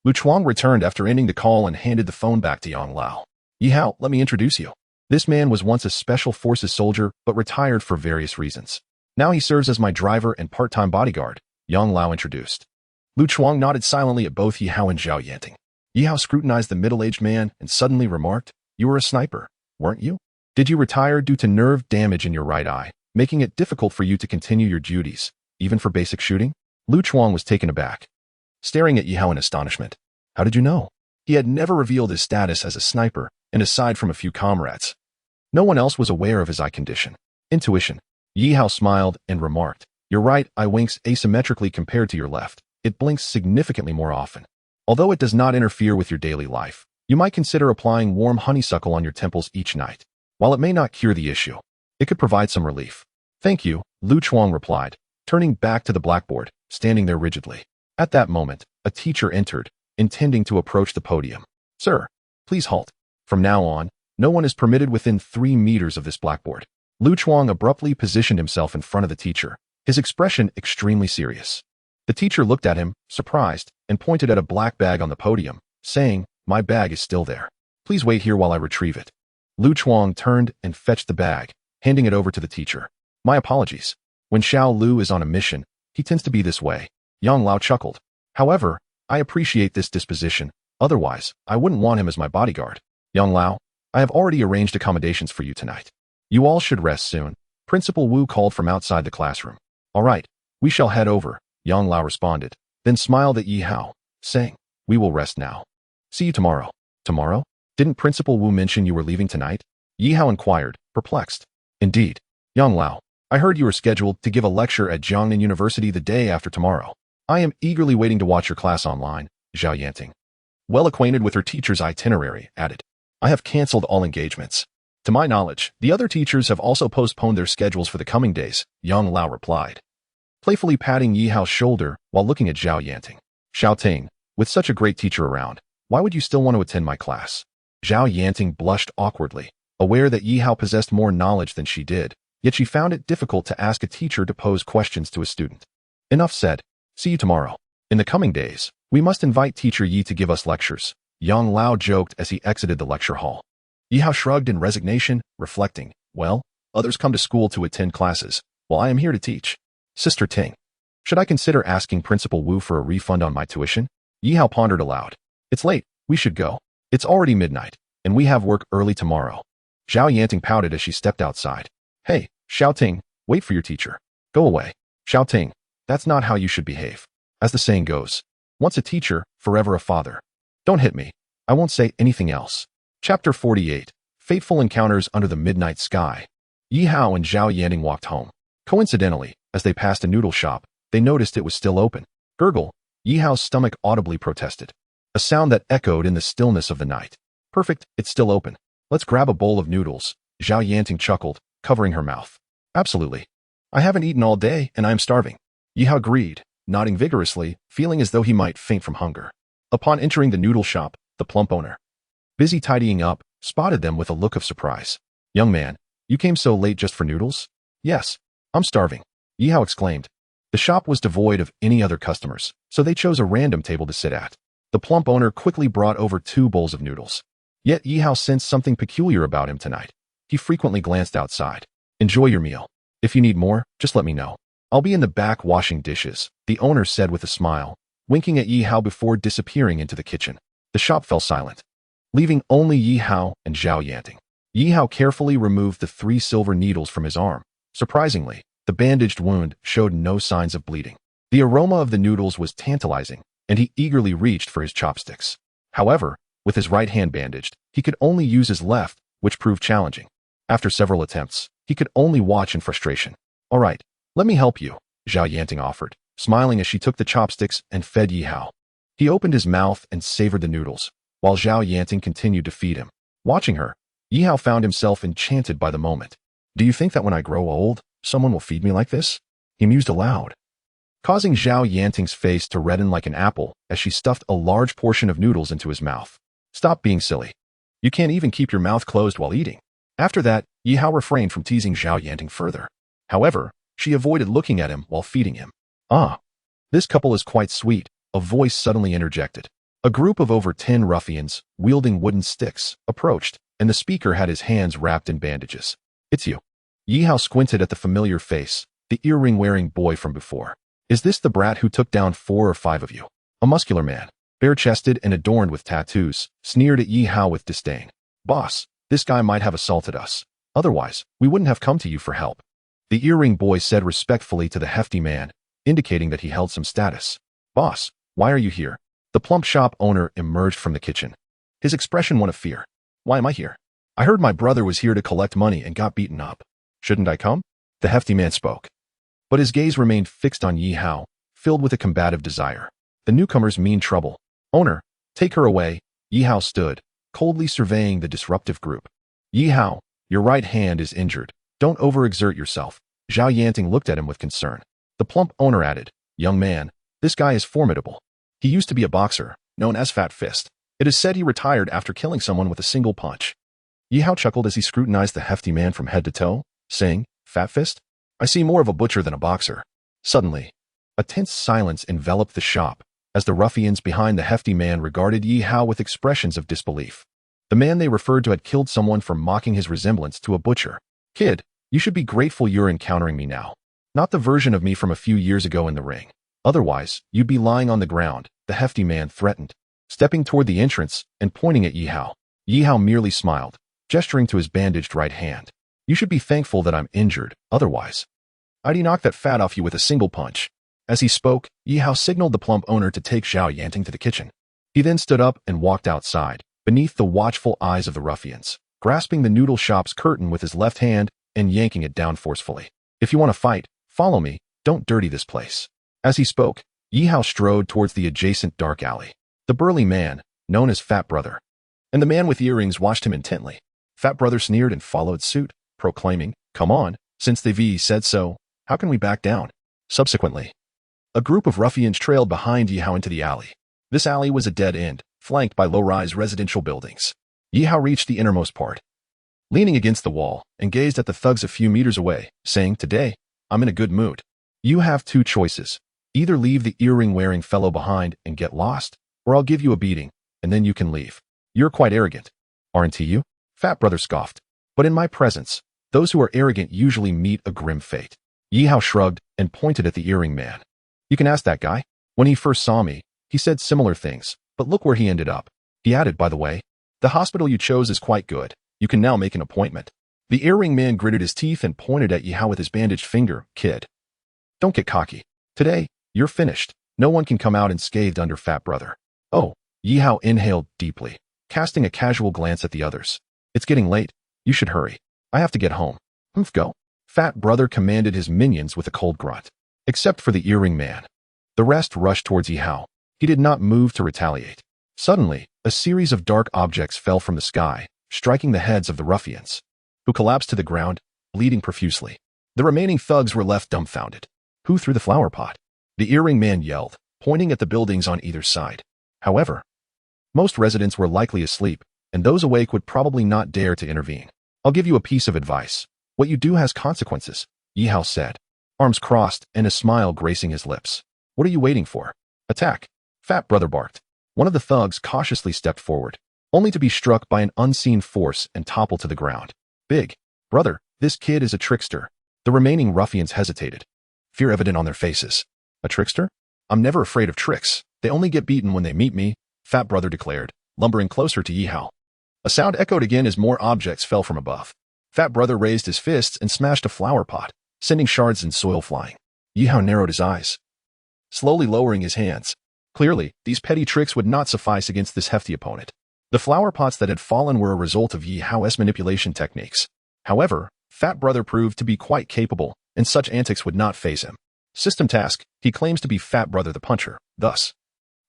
Lu Chuang returned after ending the call and handed the phone back to Yang Lao. "Yi Hao, let me introduce you. This man was once a Special Forces soldier but retired for various reasons. Now he serves as my driver and part-time bodyguard," Yang Lao introduced. Lu Chuang nodded silently at both Yi Hao and Zhao Yanting. Yi Hao scrutinized the middle-aged man and suddenly remarked, "You were a sniper, weren't you? Did you retire due to nerve damage in your right eye, making it difficult for you to continue your duties, even for basic shooting?" Lu Chuang was taken aback, staring at Yi Hao in astonishment. "How did you know?" He had never revealed his status as a sniper, and aside from a few comrades, no one else was aware of his eye condition. "Intuition." Yi Hao smiled and remarked, "Your right eye winks asymmetrically compared to your left. It blinks significantly more often. Although it does not interfere with your daily life, you might consider applying warm honeysuckle on your temples each night. While it may not cure the issue, it could provide some relief." "Thank you," Lu Chuang replied, turning back to the blackboard, standing there rigidly. At that moment, a teacher entered, intending to approach the podium. "Sir, please halt. From now on, no one is permitted within 3 meters of this blackboard." Lu Chuang abruptly positioned himself in front of the teacher, his expression extremely serious. The teacher looked at him, surprised, and pointed at a black bag on the podium, saying, "My bag is still there. Please wait here while I retrieve it." Lu Chuang turned and fetched the bag, handing it over to the teacher. "My apologies. When Xiao Lu is on a mission, he tends to be this way." Yang Lao chuckled. "However, I appreciate this disposition. Otherwise, I wouldn't want him as my bodyguard." "Yang Lao, I have already arranged accommodations for you tonight. You all should rest soon." Principal Wu called from outside the classroom. "All right, we shall head over," Yang Lao responded, then smiled at Yi Hao, saying, "We will rest now. See you tomorrow." "Tomorrow? Didn't Principal Wu mention you were leaving tonight?" Yi Hao inquired, perplexed. "Indeed. Yang Lao, I heard you were scheduled to give a lecture at Jiangnan University the day after tomorrow. I am eagerly waiting to watch your class online," Zhao Yanting, well acquainted with her teacher's itinerary, added. "I have canceled all engagements." "To my knowledge, the other teachers have also postponed their schedules for the coming days," Yang Lao replied. playfully patting Yi Hao's shoulder while looking at Zhao Yanting. Xiao Ting, with such a great teacher around, why would you still want to attend my class? Zhao Yanting blushed awkwardly, aware that Yi Hao possessed more knowledge than she did, yet she found it difficult to ask a teacher to pose questions to a student. Enough said. See you tomorrow. In the coming days, we must invite teacher Yi to give us lectures, Yang Lao joked as he exited the lecture hall. Yi Hao shrugged in resignation, reflecting, well, others come to school to attend classes, while I am here to teach. Sister Ting, should I consider asking Principal Wu for a refund on my tuition? Yi Hao pondered aloud. It's late, we should go. It's already midnight, and we have work early tomorrow. Zhao Yanting pouted as she stepped outside. Hey, Xiao Ting, wait for your teacher. Go away. Xiao Ting, that's not how you should behave. As the saying goes, once a teacher, forever a father. Don't hit me. I won't say anything else. Chapter 48. Fateful Encounters Under the Midnight Sky. Yi Hao and Zhao Yanting walked home. Coincidentally, as they passed a noodle shop, they noticed it was still open. Gurgle, Yi Hao's stomach audibly protested. A sound that echoed in the stillness of the night. Perfect, it's still open. Let's grab a bowl of noodles, Zhao Yanting chuckled, covering her mouth. Absolutely. I haven't eaten all day and I am starving. Yi Hao agreed, nodding vigorously, feeling as though he might faint from hunger. Upon entering the noodle shop, the plump owner, busy tidying up, spotted them with a look of surprise. Young man, you came so late just for noodles? Yes, I'm starving, Yi Hao exclaimed. The shop was devoid of any other customers, so they chose a random table to sit at. The plump owner quickly brought over 2 bowls of noodles. Yet Yi Hao sensed something peculiar about him tonight. He frequently glanced outside. Enjoy your meal. If you need more, just let me know. I'll be in the back washing dishes, the owner said with a smile, winking at Yi Hao before disappearing into the kitchen. The shop fell silent, leaving only Yi Hao and Zhao Yanting. Yi Hao carefully removed the 3 silver needles from his arm. Surprisingly, the bandaged wound showed no signs of bleeding. The aroma of the noodles was tantalizing, and he eagerly reached for his chopsticks. However, with his right hand bandaged, he could only use his left, which proved challenging. After several attempts, he could only watch in frustration. All right, let me help you, Zhao Yanting offered, smiling as she took the chopsticks and fed Yi Hao. He opened his mouth and savored the noodles, while Zhao Yanting continued to feed him. Watching her, Yi Hao found himself enchanted by the moment. Do you think that when I grow old, someone will feed me like this? He mused aloud, causing Zhao Yanting's face to redden like an apple as she stuffed a large portion of noodles into his mouth. Stop being silly. You can't even keep your mouth closed while eating. After that, Yi Hao refrained from teasing Zhao Yanting further. However, she avoided looking at him while feeding him. Ah, this couple is quite sweet, a voice suddenly interjected. A group of over 10 ruffians, wielding wooden sticks, approached, and the speaker had his hands wrapped in bandages. It's you. Yi Hao squinted at the familiar face, the earring-wearing boy from before. Is this the brat who took down 4 or 5 of you? A muscular man, bare-chested and adorned with tattoos, sneered at Yi Hao with disdain. Boss, this guy might have assaulted us. Otherwise, we wouldn't have come to you for help. The earring boy said respectfully to the hefty man, indicating that he held some status. Boss, why are you here? The plump shop owner emerged from the kitchen, his expression one of fear. Why am I here? I heard my brother was here to collect money and got beaten up. Shouldn't I come? The hefty man spoke. But his gaze remained fixed on Yi Hao, filled with a combative desire. The newcomers mean trouble. Owner, take her away. Yi Hao stood, coldly surveying the disruptive group. Yi Hao, your right hand is injured. Don't overexert yourself. Zhao Yanting looked at him with concern. The plump owner added, young man, this guy is formidable. He used to be a boxer, known as Fat Fist. It is said he retired after killing someone with a single punch. Yi Hao chuckled as he scrutinized the hefty man from head to toe, saying, Fat Fist? I see more of a butcher than a boxer. Suddenly, a tense silence enveloped the shop, as the ruffians behind the hefty man regarded Yi Hao with expressions of disbelief. The man they referred to had killed someone for mocking his resemblance to a butcher. Kid, you should be grateful you're encountering me now. Not the version of me from a few years ago in the ring. Otherwise, you'd be lying on the ground, the hefty man threatened, stepping toward the entrance and pointing at Yi Hao. Yi Hao merely smiled, gesturing to his bandaged right hand. You should be thankful that I'm injured, otherwise I'd knock that fat off you with a single punch. As he spoke, Yi Hao signaled the plump owner to take Zhao Yanting to the kitchen. He then stood up and walked outside, beneath the watchful eyes of the ruffians, grasping the noodle shop's curtain with his left hand and yanking it down forcefully. If you want to fight, follow me, don't dirty this place. As he spoke, Yi Hao strode towards the adjacent dark alley. The burly man, known as Fat Brother, and the man with earrings watched him intently. Fat Brother sneered and followed suit, proclaiming, come on, since the V said so, how can we back down? Subsequently, a group of ruffians trailed behind Yi Hao into the alley. This alley was a dead end, flanked by low-rise residential buildings. Yi Hao reached the innermost part, leaning against the wall, and gazed at the thugs a few meters away, saying, "Today, I'm in a good mood. You have two choices. Either leave the earring-wearing fellow behind and get lost, or I'll give you a beating, and then you can leave. You're quite arrogant, aren't you?" Fat Brother scoffed. "But in my presence, those who are arrogant usually meet a grim fate." Yi Hao shrugged and pointed at the earring man. "You can ask that guy. When he first saw me, he said similar things, but look where he ended up." He added, "By the way, the hospital you chose is quite good. You can now make an appointment." The earring man gritted his teeth and pointed at Yi Hao with his bandaged finger. "Kid, don't get cocky. Today, you're finished. No one can come out unscathed under Fat Brother." "Oh." Yi Hao inhaled deeply, casting a casual glance at the others. "It's getting late. You should hurry. I have to get home." Go." Fat Brother commanded his minions with a cold grunt. Except for the earring man. The rest rushed towards Yi Hao. He did not move to retaliate. Suddenly, a series of dark objects fell from the sky, striking the heads of the ruffians, who collapsed to the ground, bleeding profusely. The remaining thugs were left dumbfounded. "Who threw the flower pot?" The earring man yelled, pointing at the buildings on either side. However, most residents were likely asleep, and those awake would probably not dare to intervene. "I'll give you a piece of advice. What you do has consequences," Yi Hao said, arms crossed and a smile gracing his lips. "What are you waiting for? Attack!" Fat Brother barked. One of the thugs cautiously stepped forward, only to be struck by an unseen force and topple to the ground. "Big Brother, this kid is a trickster." The remaining ruffians hesitated, fear evident on their faces. "A trickster? I'm never afraid of tricks. They only get beaten when they meet me," Fat Brother declared, lumbering closer to Yi Hao. A sound echoed again as more objects fell from above. Fat Brother raised his fists and smashed a flower pot, sending shards and soil flying. Yi Hao narrowed his eyes, slowly lowering his hands. Clearly, these petty tricks would not suffice against this hefty opponent. The flower pots that had fallen were a result of Yi Hao's manipulation techniques. However, Fat Brother proved to be quite capable, and such antics would not faze him. System task: he claims to be Fat Brother the Puncher, thus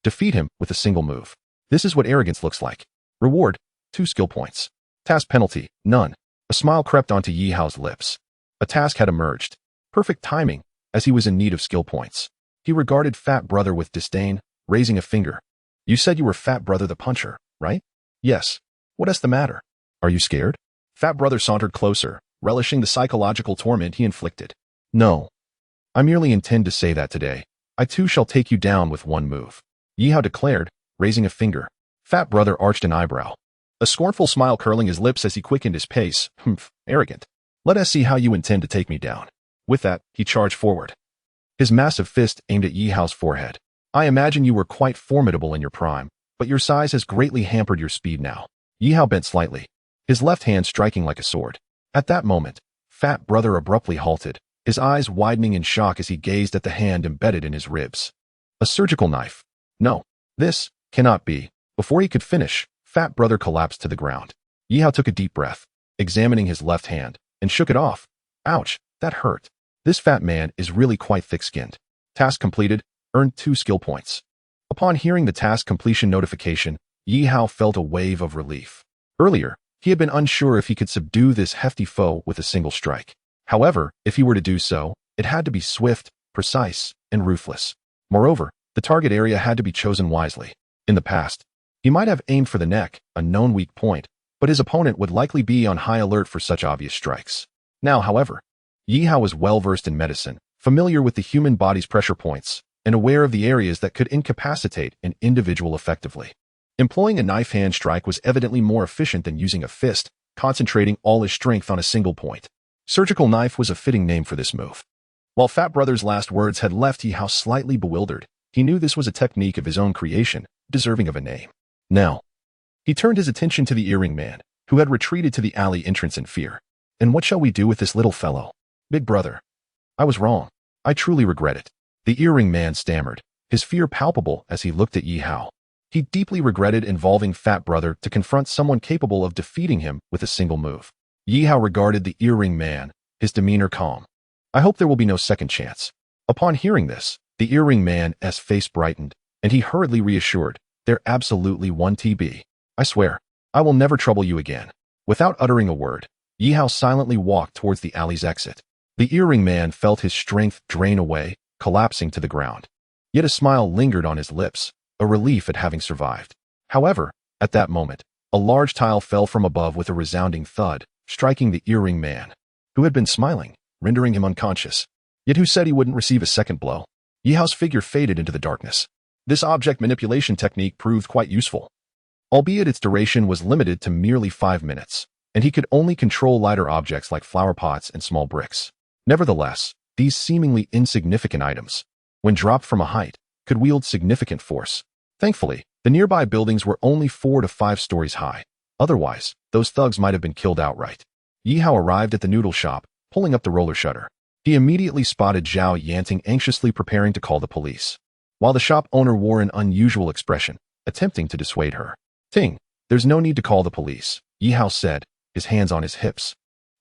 defeat him with a single move. This is what arrogance looks like. Reward: 2 skill points. Task penalty: none. A smile crept onto Yi Hao's lips. A task had emerged. Perfect timing, as he was in need of skill points. He regarded Fat Brother with disdain, raising a finger. "You said you were Fat Brother the Puncher, right?" "Yes. What's the matter? Are you scared?" Fat Brother sauntered closer, relishing the psychological torment he inflicted. "No. I merely intend to say that today, I too shall take you down with one move," Yi Hao declared, raising a finger. Fat Brother arched an eyebrow, a scornful smile curling his lips as he quickened his pace. Arrogant. Let us see how you intend to take me down." With that, he charged forward, his massive fist aimed at Yi Hao's forehead. "I imagine you were quite formidable in your prime, but your size has greatly hampered your speed now." Yi Hao bent slightly, his left hand striking like a sword. At that moment, Fat Brother abruptly halted, his eyes widening in shock as he gazed at the hand embedded in his ribs. A surgical knife. "No, this cannot be." Before he could finish, Fat Brother collapsed to the ground. Yi Hao took a deep breath, examining his left hand, and shook it off. "Ouch, that hurt. This fat man is really quite thick-skinned." Task completed, earned 2 skill points. Upon hearing the task completion notification, Yi Hao felt a wave of relief. Earlier, he had been unsure if he could subdue this hefty foe with a single strike. However, if he were to do so, it had to be swift, precise, and ruthless. Moreover, the target area had to be chosen wisely. In the past, he might have aimed for the neck, a known weak point, but his opponent would likely be on high alert for such obvious strikes. Now, however, Yi Hao was well-versed in medicine, familiar with the human body's pressure points, and aware of the areas that could incapacitate an individual effectively. Employing a knife hand strike was evidently more efficient than using a fist, concentrating all his strength on a single point. Surgical knife was a fitting name for this move. While Fat Brother's last words had left Yi Hao slightly bewildered, he knew this was a technique of his own creation, deserving of a name. Now, he turned his attention to the earring man, who had retreated to the alley entrance in fear. "And what shall we do with this little fellow?" "Big Brother, I was wrong. I truly regret it." The earring man stammered, his fear palpable as he looked at Yi Hao. He deeply regretted involving Fat Brother to confront someone capable of defeating him with a single move. Yi Hao regarded the earring man, his demeanor calm. "I hope there will be no second chance." Upon hearing this, the earring man's face brightened, and he hurriedly reassured, "There absolutely won't be. I swear, I will never trouble you again." Without uttering a word, Yi Hao silently walked towards the alley's exit. The earring man felt his strength drain away, collapsing to the ground. Yet a smile lingered on his lips, a relief at having survived. However, at that moment, a large tile fell from above with a resounding thud, striking the earring man, who had been smiling, rendering him unconscious. Yet who said he wouldn't receive a second blow? Yihao's figure faded into the darkness. This object manipulation technique proved quite useful, albeit its duration was limited to merely 5 minutes, and he could only control lighter objects like flower pots and small bricks. Nevertheless, these seemingly insignificant items, when dropped from a height, could wield significant force. Thankfully, the nearby buildings were only 4 to 5 stories high. Otherwise, those thugs might have been killed outright. Yihao arrived at the noodle shop, pulling up the roller shutter. He immediately spotted Zhao Yanting anxiously preparing to call the police, while the shop owner wore an unusual expression, attempting to dissuade her. Ting, there's no need to call the police, Yihao said, his hands on his hips,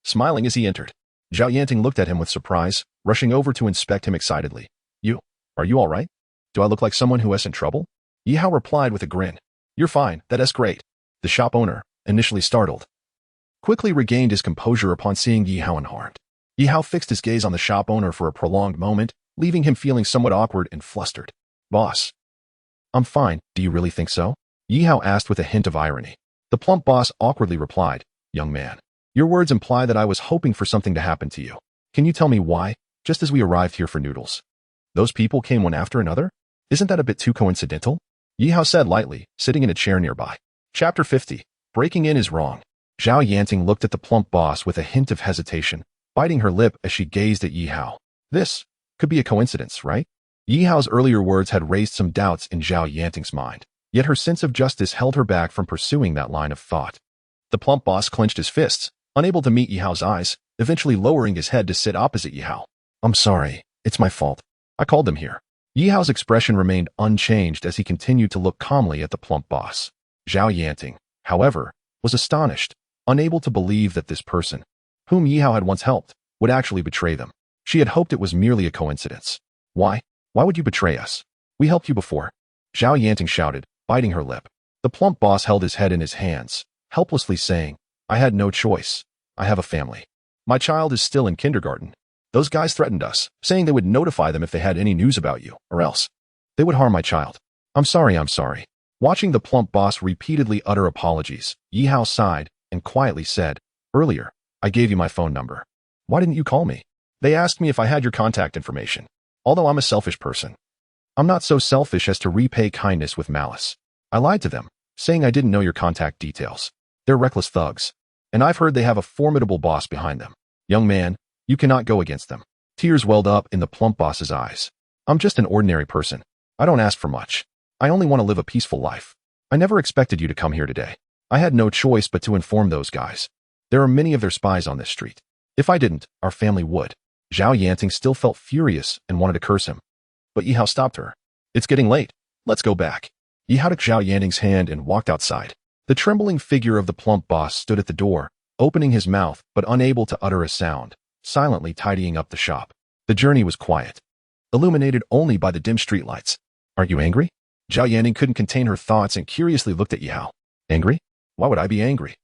smiling as he entered. Zhao Yanting looked at him with surprise, rushing over to inspect him excitedly. Are you all right? Do I look like someone who is in trouble? Yihao replied with a grin. You're fine, that's great. The shop owner, initially startled, quickly regained his composure upon seeing Yihao unharmed. Yihao fixed his gaze on the shop owner for a prolonged moment, leaving him feeling somewhat awkward and flustered. Boss. I'm fine, do you really think so? Yihao asked with a hint of irony. The plump boss awkwardly replied, Young man, your words imply that I was hoping for something to happen to you. Can you tell me why, just as we arrived here for noodles? Those people came one after another? Isn't that a bit too coincidental? Yihao said lightly, sitting in a chair nearby. Chapter 50. Breaking in is wrong. Zhao Yanting looked at the plump boss with a hint of hesitation, biting her lip as she gazed at Yihao. This could be a coincidence, right? Yihao's earlier words had raised some doubts in Zhao Yanting's mind, yet her sense of justice held her back from pursuing that line of thought. The plump boss clenched his fists, unable to meet Yihao's eyes, eventually lowering his head to sit opposite Yihao. I'm sorry, it's my fault. I called them here. Yihao's expression remained unchanged as he continued to look calmly at the plump boss. Zhao Yanting, however, was astonished, unable to believe that this person, whom Yihao had once helped, would actually betray them. She had hoped it was merely a coincidence. Why? Why would you betray us? We helped you before. Zhao Yanting shouted, biting her lip. The plump boss held his head in his hands, helplessly saying, I had no choice. I have a family. My child is still in kindergarten. Those guys threatened us, saying they would notify them if they had any news about you, or else they would harm my child. I'm sorry. Watching the plump boss repeatedly utter apologies, Yihao sighed and quietly said, Earlier, I gave you my phone number. Why didn't you call me? They asked me if I had your contact information. Although I'm a selfish person, I'm not so selfish as to repay kindness with malice. I lied to them, saying I didn't know your contact details. They're reckless thugs, and I've heard they have a formidable boss behind them. Young man, you cannot go against them. Tears welled up in the plump boss's eyes. I'm just an ordinary person. I don't ask for much. I only want to live a peaceful life. I never expected you to come here today. I had no choice but to inform those guys. There are many of their spies on this street. If I didn't, our family would. Zhao Yanting still felt furious and wanted to curse him. But Yihao stopped her. It's getting late. Let's go back. Yihao took Zhao Yanting's hand and walked outside. The trembling figure of the plump boss stood at the door, opening his mouth but unable to utter a sound, silently tidying up the shop. The journey was quiet, illuminated only by the dim streetlights. Aren't you angry? Zhao Yanting couldn't contain her thoughts and curiously looked at Yihao. Angry? Why would I be angry?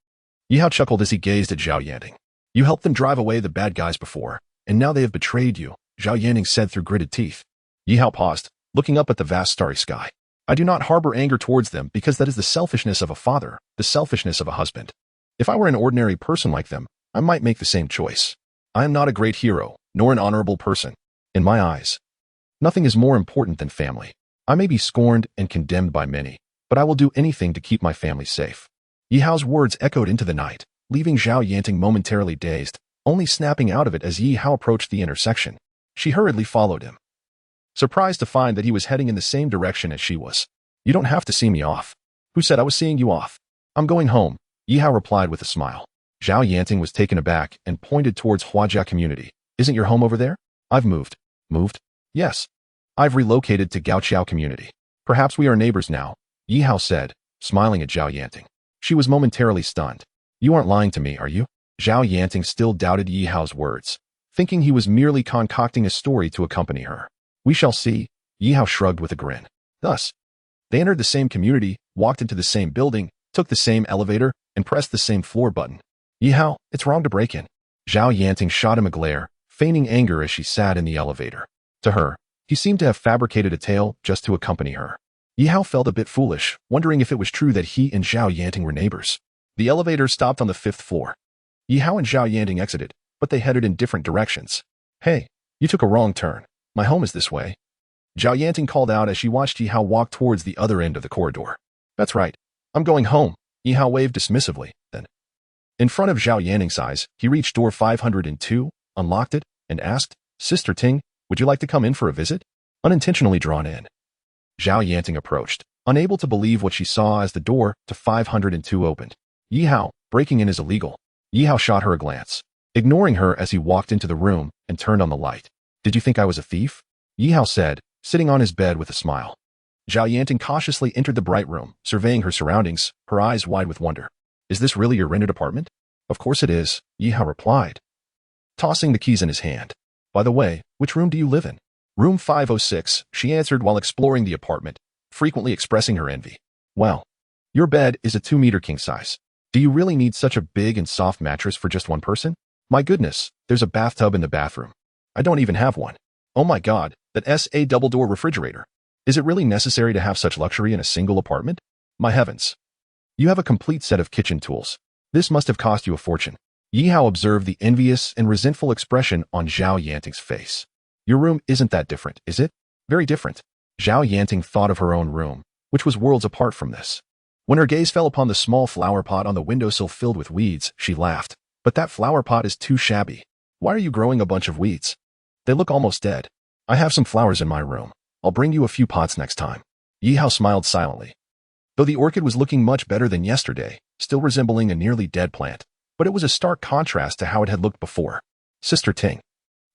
Yihao chuckled as he gazed at Zhao Yanting. You helped them drive away the bad guys before, and now they have betrayed you, Zhao Yanting said through gritted teeth. Yihao paused, looking up at the vast starry sky. I do not harbor anger towards them because that is the selfishness of a father, the selfishness of a husband. If I were an ordinary person like them, I might make the same choice. I am not a great hero, nor an honorable person. In my eyes, nothing is more important than family. I may be scorned and condemned by many, but I will do anything to keep my family safe. Yihao's words echoed into the night, leaving Zhao Yanting momentarily dazed, only snapping out of it as Yihao approached the intersection. She hurriedly followed him, surprised to find that he was heading in the same direction as she was. You don't have to see me off. Who said I was seeing you off? I'm going home, Yihao replied with a smile. Zhao Yanting was taken aback and pointed towards Huajia community. Isn't your home over there? I've moved. Moved? Yes. I've relocated to Gaoqiao community. Perhaps we are neighbors now, Yihao said, smiling at Zhao Yanting. She was momentarily stunned. You aren't lying to me, are you? Zhao Yanting still doubted Yihao's words, thinking he was merely concocting a story to accompany her. We shall see, Yihao shrugged with a grin. Thus, they entered the same community, walked into the same building, took the same elevator, and pressed the same floor button. Yihao, it's wrong to break in. Zhao Yanting shot him a glare, feigning anger as she sat in the elevator. To her, he He seemed to have fabricated a tale just to accompany her. Yihao felt a bit foolish, wondering if it was true that he and Zhao Yanting were neighbors. The elevator stopped on the 5th floor. Yihao and Zhao Yanting exited, but they headed in different directions. Hey, you took a wrong turn. My home is this way. Zhao Yanting called out as she watched Yihao walk towards the other end of the corridor. That's right. I'm going home. Yihao waved dismissively, then. In front of Zhao Yanting's eyes, he reached door 502, unlocked it, and asked, Sister Ting, would you like to come in for a visit? Unintentionally drawn in. Zhao Yanting approached, unable to believe what she saw as the door to 502 opened. Yihao, breaking in is illegal. Yihao shot her a glance, ignoring her as he walked into the room and turned on the light. Did you think I was a thief? Yihao said, sitting on his bed with a smile. Zhao Yanting cautiously entered the bright room, surveying her surroundings, her eyes wide with wonder. Is this really your rented apartment? Of course it is, Yihao replied, tossing the keys in his hand. By the way, which room do you live in? Room 506, she answered while exploring the apartment, frequently expressing her envy. Well, your bed is a 2-meter king size. Do you really need such a big and soft mattress for just one person? My goodness, there's a bathtub in the bathroom. I don't even have one. Oh my god, that's a double-door refrigerator. Is it really necessary to have such luxury in a single apartment? My heavens. You have a complete set of kitchen tools. This must have cost you a fortune. Yihao observed the envious and resentful expression on Zhao Yanting's face. Your room isn't that different, is it? Very different. Zhao Yanting thought of her own room, which was worlds apart from this. When her gaze fell upon the small flower pot on the windowsill filled with weeds, she laughed. But that flower pot is too shabby. Why are you growing a bunch of weeds? They look almost dead. I have some flowers in my room. I'll bring you a few pots next time. Yihao smiled silently. Though the orchid was looking much better than yesterday, still resembling a nearly dead plant, but it was a stark contrast to how it had looked before. Sister Ting,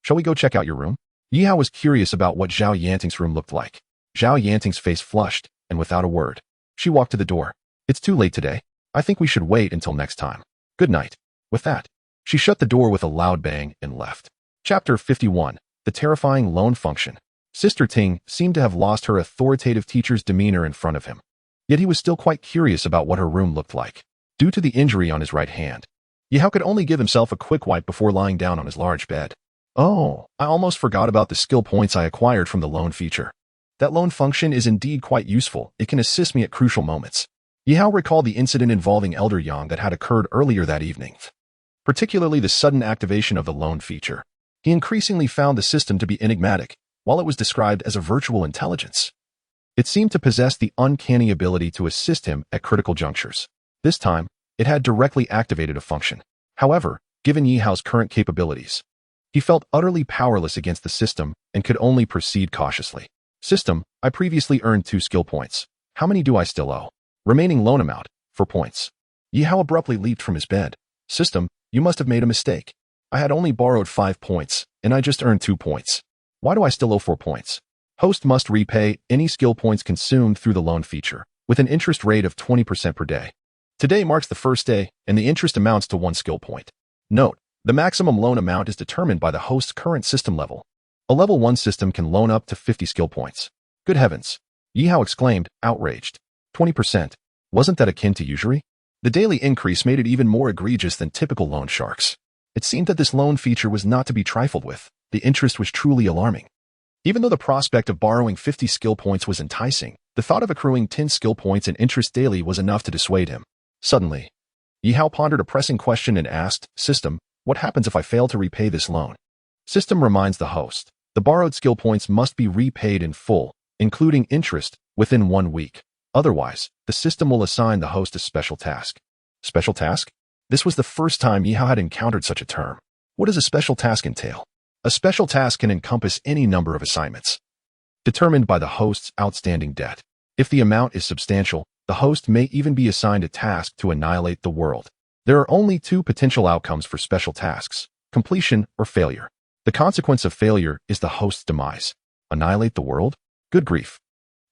shall we go check out your room? Yihao was curious about what Zhao Yanting's room looked like. Zhao Yanting's face flushed, and without a word, she walked to the door. It's too late today. I think we should wait until next time. Good night. With that, she shut the door with a loud bang and left. Chapter 51. The Terrifying Loan Function. Sister Ting seemed to have lost her authoritative teacher's demeanor in front of him. Yet he was still quite curious about what her room looked like. Due to the injury on his right hand, Yihao could only give himself a quick wipe before lying down on his large bed. Oh, I almost forgot about the skill points I acquired from the loan feature. That loan function is indeed quite useful. It can assist me at crucial moments. Yihao recalled the incident involving Elder Yang that had occurred earlier that evening, particularly the sudden activation of the loan feature. He increasingly found the system to be enigmatic, while it was described as a virtual intelligence. It seemed to possess the uncanny ability to assist him at critical junctures. This time, it had directly activated a function. However, given Yihao's current capabilities, he felt utterly powerless against the system and could only proceed cautiously. System, I previously earned 2 skill points. How many do I still owe? Remaining loan amount, 4 points. Yihao abruptly leaped from his bed. System, you must have made a mistake. I had only borrowed 5 points, and I just earned 2 points. Why do I still owe 4 points? Host must repay any skill points consumed through the loan feature, with an interest rate of 20% per day. Today marks the first day, and the interest amounts to 1 skill point. Note, the maximum loan amount is determined by the host's current system level. A level 1 system can loan up to 50 skill points. Good heavens! Yihao exclaimed, outraged. 20%. Wasn't that akin to usury? The daily increase made it even more egregious than typical loan sharks. It seemed that this loan feature was not to be trifled with. The interest was truly alarming. Even though the prospect of borrowing 50 skill points was enticing, the thought of accruing 10 skill points in interest daily was enough to dissuade him. Suddenly, Yihao pondered a pressing question and asked, System, what happens if I fail to repay this loan? System reminds the host, the borrowed skill points must be repaid in full, including interest, within 1 week. Otherwise, the system will assign the host a special task. Special task? This was the first time Yihao had encountered such a term. What does a special task entail? A special task can encompass any number of assignments, determined by the host's outstanding debt. If the amount is substantial, the host may even be assigned a task to annihilate the world. There are only 2 potential outcomes for special tasks, completion or failure. The consequence of failure is the host's demise. Annihilate the world? Good grief.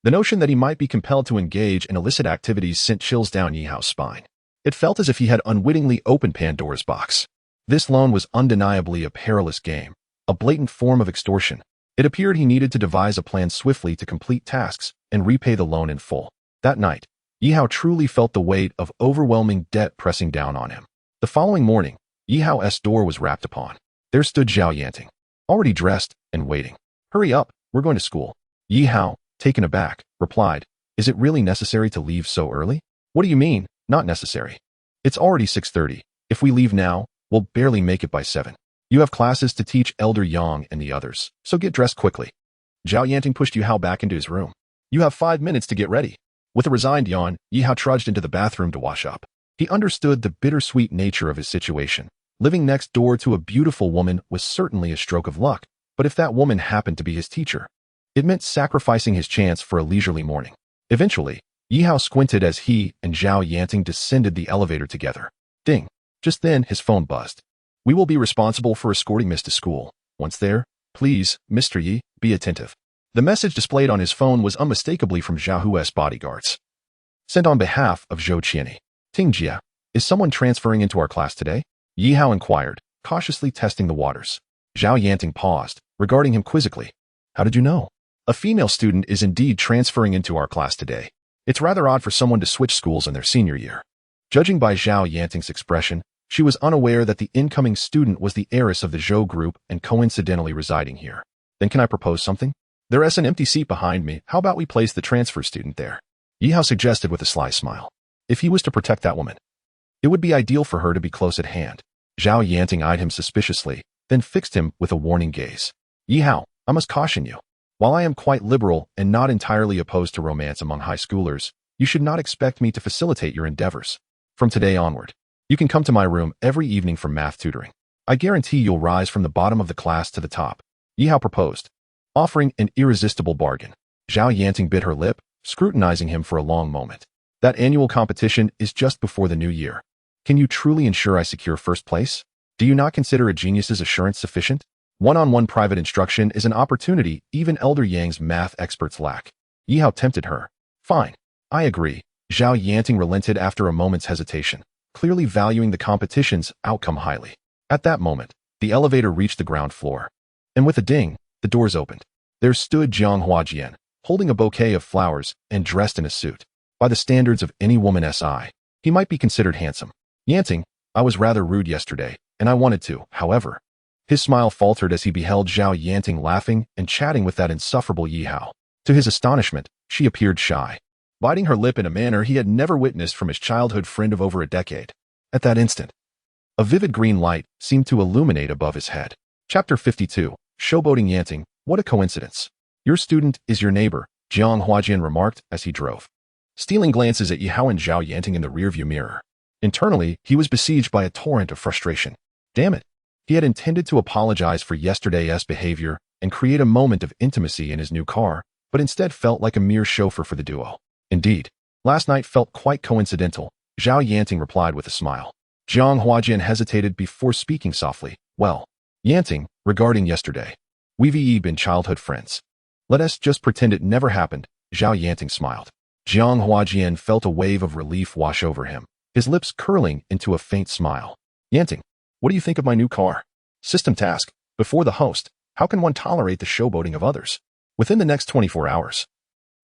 The notion that he might be compelled to engage in illicit activities sent chills down Yihao's spine. It felt as if he had unwittingly opened Pandora's box. This loan was undeniably a perilous game, a blatant form of extortion. It appeared he needed to devise a plan swiftly to complete tasks and repay the loan in full. That night, Yihao truly felt the weight of overwhelming debt pressing down on him. The following morning, Yihao's door was rapped upon. There stood Zhao Yanting, already dressed and waiting. Hurry up, We're going to school. Yi Hao, taken aback, replied, is it really necessary to leave so early? What do you mean, not necessary? It's already 6:30. If we leave now, we'll barely make it by 7. You have classes to teach Elder Yang and the others, so get dressed quickly. Zhao Yanting pushed Yi Hao back into his room. You have 5 minutes to get ready. With a resigned yawn, Yi Hao trudged into the bathroom to wash up. He understood the bittersweet nature of his situation. Living next door to a beautiful woman was certainly a stroke of luck, but if that woman happened to be his teacher, it meant sacrificing his chance for a leisurely morning. Eventually, Yi Hao squinted as he and Zhao Yanting descended the elevator together. Ding! Just then, his phone buzzed. We will be responsible for escorting Miss to school. Once there, please, Mr. Yi, be attentive. The message displayed on his phone was unmistakably from Zhao Hue's bodyguards. Sent on behalf of Zhou Qianyi. Tingjia, is someone transferring into our class today? Yi Hao inquired, cautiously testing the waters. Zhao Yanting paused, regarding him quizzically. How did you know? A female student is indeed transferring into our class today. It's rather odd for someone to switch schools in their senior year. Judging by Zhao Yanting's expression, she was unaware that the incoming student was the heiress of the Zhou group and coincidentally residing here. Then can I propose something? There is an empty seat behind me. How about we place the transfer student there? Yi Hao suggested with a sly smile. If he was to protect that woman, it would be ideal for her to be close at hand. Zhao Yanting eyed him suspiciously, then fixed him with a warning gaze. Yi Hao, I must caution you. While I am quite liberal and not entirely opposed to romance among high schoolers, you should not expect me to facilitate your endeavors. From today onward, you can come to my room every evening for math tutoring. I guarantee you'll rise from the bottom of the class to the top. Yi Hao proposed, offering an irresistible bargain. Zhao Yanting bit her lip, scrutinizing him for a long moment. That annual competition is just before the new year. Can you truly ensure I secure first place? Do you not consider a genius's assurance sufficient? One-on-one private instruction is an opportunity even Elder Yang's math experts lack. Yi Hao tempted her. Fine. I agree. Zhao Yanting relented after a moment's hesitation, clearly valuing the competition's outcome highly. At that moment, the elevator reached the ground floor. And with a ding, the doors opened. There stood Jiang Huajian, holding a bouquet of flowers and dressed in a suit. By the standards of any woman SI, he might be considered handsome. Yanting, I was rather rude yesterday, and I wanted to, however. His smile faltered as he beheld Zhao Yanting laughing and chatting with that insufferable Yi Hao. To his astonishment, she appeared shy, biting her lip in a manner he had never witnessed from his childhood friend of over a decade. At that instant, a vivid green light seemed to illuminate above his head. Chapter 52, Showboating Yanting, what a coincidence. Your student is your neighbor, Jiang Huajian remarked as he drove, stealing glances at Yi Hao and Zhao Yanting in the rearview mirror. Internally, he was besieged by a torrent of frustration. Damn it. He had intended to apologize for yesterday's behavior and create a moment of intimacy in his new car, but instead felt like a mere chauffeur for the duo. Indeed, last night felt quite coincidental, Zhao Yanting replied with a smile. Jiang Huajian hesitated before speaking softly. Well, Yanting, regarding yesterday, we've been childhood friends. Let us just pretend it never happened, Zhao Yanting smiled. Jiang Huajian felt a wave of relief wash over him, his lips curling into a faint smile. Yanting, what do you think of my new car? System task. Before the host, how can one tolerate the showboating of others? Within the next 24 hours,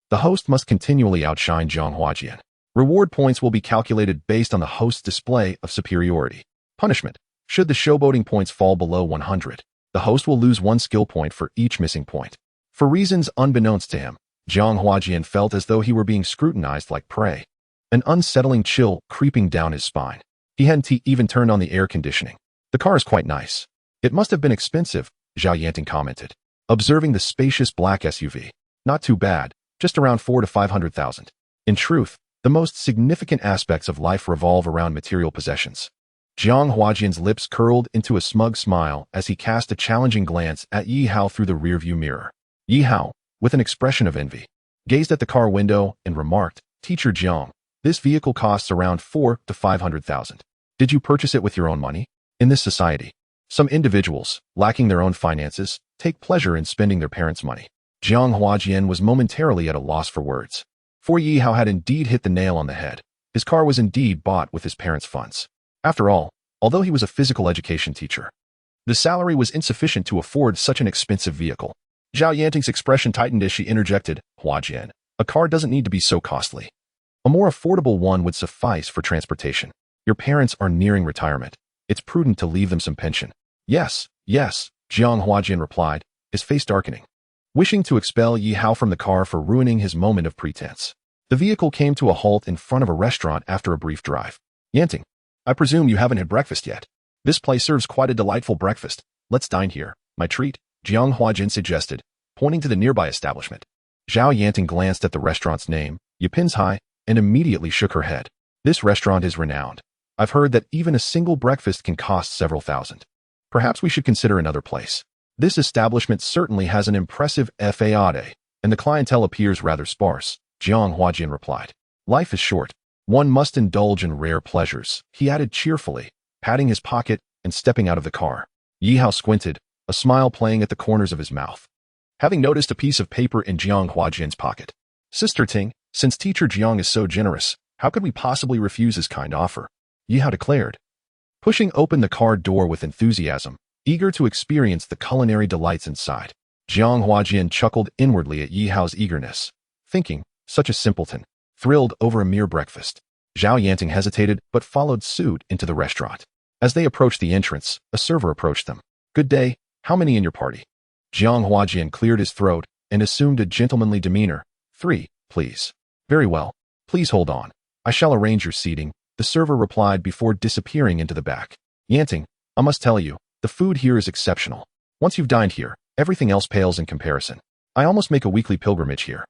the host must continually outshine Jiang Huajian. Reward points will be calculated based on the host's display of superiority. Punishment. Should the showboating points fall below 100, the host will lose 1 skill point for each missing point. For reasons unbeknownst to him, Jiang Huajian felt as though he were being scrutinized like prey. An unsettling chill creeping down his spine. He hadn't even turned on the air conditioning. The car is quite nice. It must have been expensive, Zhao Yanting commented, observing the spacious black SUV. Not too bad, just around 400,000 to 500,000. In truth, the most significant aspects of life revolve around material possessions. Jiang Huajian's lips curled into a smug smile as he cast a challenging glance at Yi Hao through the rearview mirror. Yi Hao, with an expression of envy, gazed at the car window and remarked, Teacher Jiang, this vehicle costs around 400,000 to 500,000. Did you purchase it with your own money? In this society, some individuals, lacking their own finances, take pleasure in spending their parents' money. Jiang Huajian was momentarily at a loss for words. For Yi Hao had indeed hit the nail on the head. His car was indeed bought with his parents' funds. After all, although he was a physical education teacher, the salary was insufficient to afford such an expensive vehicle. Zhao Yanting's expression tightened as she interjected, Huajian, a car doesn't need to be so costly. A more affordable one would suffice for transportation. Your parents are nearing retirement. It's prudent to leave them some pension. Yes, Jiang Huajian replied, his face darkening. wishing to expel Yi Hao from the car for ruining his moment of pretense. The vehicle came to a halt in front of a restaurant after a brief drive. Yanting, I presume you haven't had breakfast yet. This place serves quite a delightful breakfast. Let's dine here. My treat, Jiang Huajin suggested, pointing to the nearby establishment. Zhao Yanting glanced at the restaurant's name, Yapin's High, and immediately shook her head. This restaurant is renowned. I've heard that even a single breakfast can cost several thousand. Perhaps we should consider another place. This establishment certainly has an impressive faade, and the clientele appears rather sparse, Jiang Huajin replied. Life is short. One must indulge in rare pleasures, he added cheerfully, patting his pocket and stepping out of the car. Yi Hao squinted, a smile playing at the corners of his mouth. Having noticed a piece of paper in Jiang Huajin's pocket. Sister Ting, since teacher Jiang is so generous, how could we possibly refuse his kind offer? Yi Hao declared, pushing open the car door with enthusiasm, eager to experience the culinary delights inside. Jiang Huajin chuckled inwardly at Yi Hao's eagerness, thinking, such a simpleton, thrilled over a mere breakfast. Zhao Yanting hesitated but followed suit into the restaurant. As they approached the entrance, a server approached them. Good day, how many in your party? Jiang Huajin cleared his throat and assumed a gentlemanly demeanor. 3, please. Very well. Please hold on. I shall arrange your seating, the server replied before disappearing into the back. Yanting, I must tell you, the food here is exceptional. Once you've dined here, everything else pales in comparison. I almost make a weekly pilgrimage here.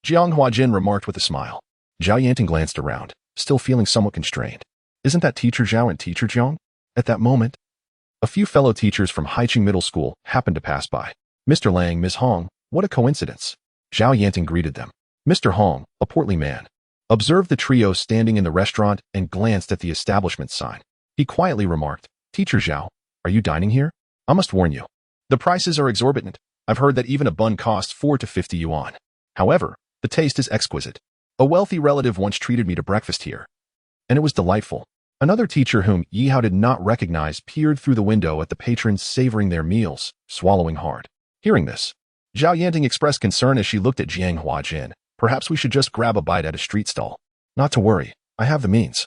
Jiang Huajin remarked with a smile. Zhao Yanting glanced around, still feeling somewhat constrained. Isn't that Teacher Zhao and Teacher Jiang? At that moment, a few fellow teachers from Haiqing Middle School happened to pass by. Mr. Lang, Ms. Hong, what a coincidence. Zhao Yanting greeted them. Mr. Hong, a portly man, observed the trio standing in the restaurant and glanced at the establishment sign. He quietly remarked, Teacher Zhao, are you dining here? I must warn you. The prices are exorbitant. I've heard that even a bun costs 4 to 50 yuan. However, the taste is exquisite. A wealthy relative once treated me to breakfast here, and it was delightful. Another teacher whom Yi Hao did not recognize peered through the window at the patrons savoring their meals, swallowing hard. Hearing this, Zhao Yanting expressed concern as she looked at Jiang Huajin. Perhaps we should just grab a bite at a street stall. Not to worry, I have the means.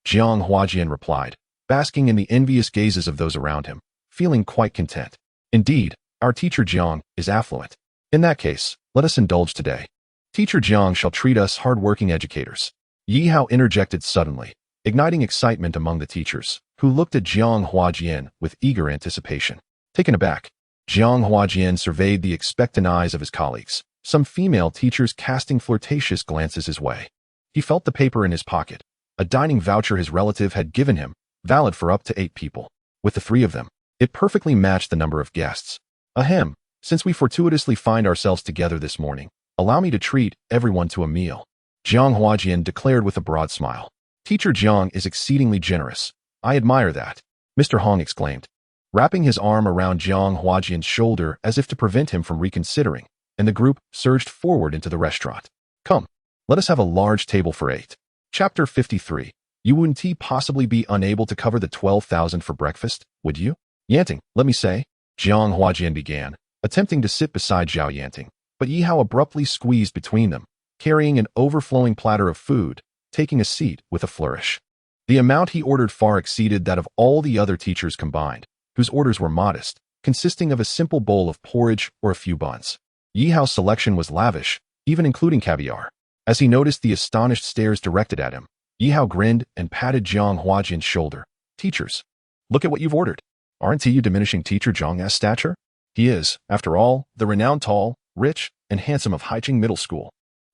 Jiang Huajin replied, basking in the envious gazes of those around him, feeling quite content. Indeed, our teacher Jiang is affluent. In that case, let us indulge today. Teacher Jiang shall treat us hard-working educators. Yi Hao interjected suddenly, igniting excitement among the teachers, who looked at Jiang Huajin with eager anticipation. Taken aback, Jiang Huajin surveyed the expectant eyes of his colleagues, some female teachers casting flirtatious glances his way. He felt the paper in his pocket, a dining voucher his relative had given him, valid for up to 8 people. With the 3 of them, it perfectly matched the number of guests. Ahem, since we fortuitously find ourselves together this morning, allow me to treat everyone to a meal. Jiang Huajin declared with a broad smile. Teacher Jiang is exceedingly generous. I admire that, Mr. Hong exclaimed, wrapping his arm around Jiang Huajin's shoulder as if to prevent him from reconsidering, and the group surged forward into the restaurant. Come, let us have a large table for 8. Chapter 53. You wouldn't possibly be unable to cover the 12,000 for breakfast, would you? Yanting, let me say, Jiang Huajin began, attempting to sit beside Zhao Yanting, but Yi Hao abruptly squeezed between them, carrying an overflowing platter of food, taking a seat with a flourish. The amount he ordered far exceeded that of all the other teachers combined, whose orders were modest, consisting of a simple bowl of porridge or a few buns. Yi Hao's selection was lavish, even including caviar. As he noticed the astonished stares directed at him, Yi Hao grinned and patted Jiang Huajin's shoulder. Teachers, look at what you've ordered. Aren't you diminishing Teacher Jiang's stature? He is, after all, the renowned tall, rich, and handsome of Haiqing Middle School.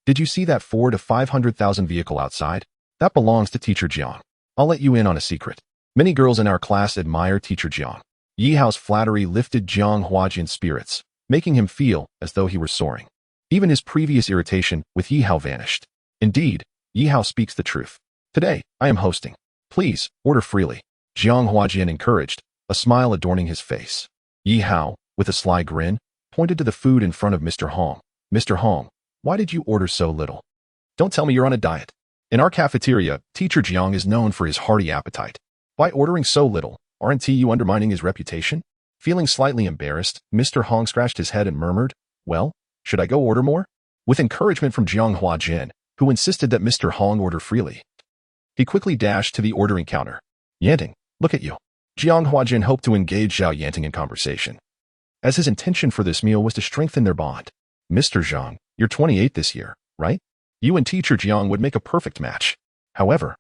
Did you see that 400,000 to 500,000 vehicle outside? That belongs to Teacher Jiang. I'll let you in on a secret. Many girls in our class admire Teacher Jiang. Yi Hao's flattery lifted Jiang Huajin's spirits, making him feel as though he were soaring. Even his previous irritation with Yi Hao vanished. Indeed, Yi Hao speaks the truth. Today, I am hosting. Please, order freely. Jiang Huajin encouraged, a smile adorning his face. Yi Hao, with a sly grin, pointed to the food in front of Mr. Hong. Mr. Hong, why did you order so little? Don't tell me you're on a diet. In our cafeteria, Teacher Jiang is known for his hearty appetite. By ordering so little, aren't you undermining his reputation? Feeling slightly embarrassed, Mr. Hong scratched his head and murmured, well, should I go order more? With encouragement from Jiang Huajin, who insisted that Mr. Hong order freely, he quickly dashed to the ordering counter. Yanting, look at you. Jiang Huajin hoped to engage Zhao Yanting in conversation. as his intention for this meal was to strengthen their bond. Mr. Zhang, you're 28 this year, right? You and teacher Jiang would make a perfect match. However,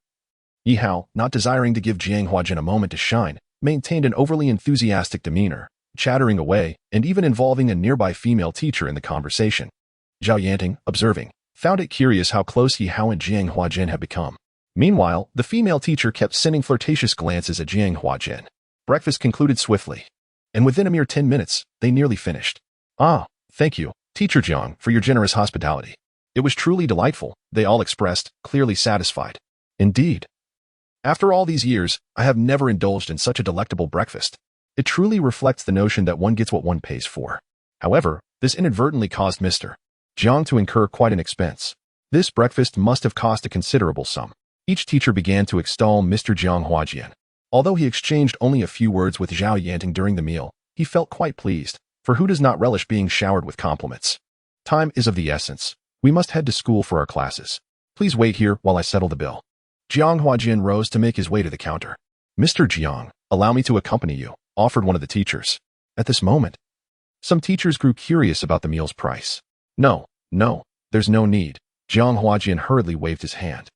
Yi Hao, not desiring to give Jiang Huajin a moment to shine, maintained an overly enthusiastic demeanor, chattering away and even involving a nearby female teacher in the conversation. Zhao Yanting, observing, found it curious how close Yi Hao and Jiang Huajin had become. Meanwhile, the female teacher kept sending flirtatious glances at Jiang Huajin. Breakfast concluded swiftly, and within a mere 10 minutes, they nearly finished. Ah, thank you, Teacher Jiang, for your generous hospitality. It was truly delightful, they all expressed, clearly satisfied. Indeed. After all these years, I have never indulged in such a delectable breakfast. It truly reflects the notion that one gets what one pays for. However, this inadvertently caused Mr. Jiang to incur quite an expense. This breakfast must have cost a considerable sum. Each teacher began to extol Mr. Jiang Huajian. Although he exchanged only a few words with Zhao Yanting during the meal, he felt quite pleased, for who does not relish being showered with compliments? Time is of the essence. We must head to school for our classes. Please wait here while I settle the bill. Jiang Huajian rose to make his way to the counter. Mr. Jiang, allow me to accompany you, offered one of the teachers. At this moment, some teachers grew curious about the meal's price. No, there's no need. Jiang Huajian hurriedly waved his hand.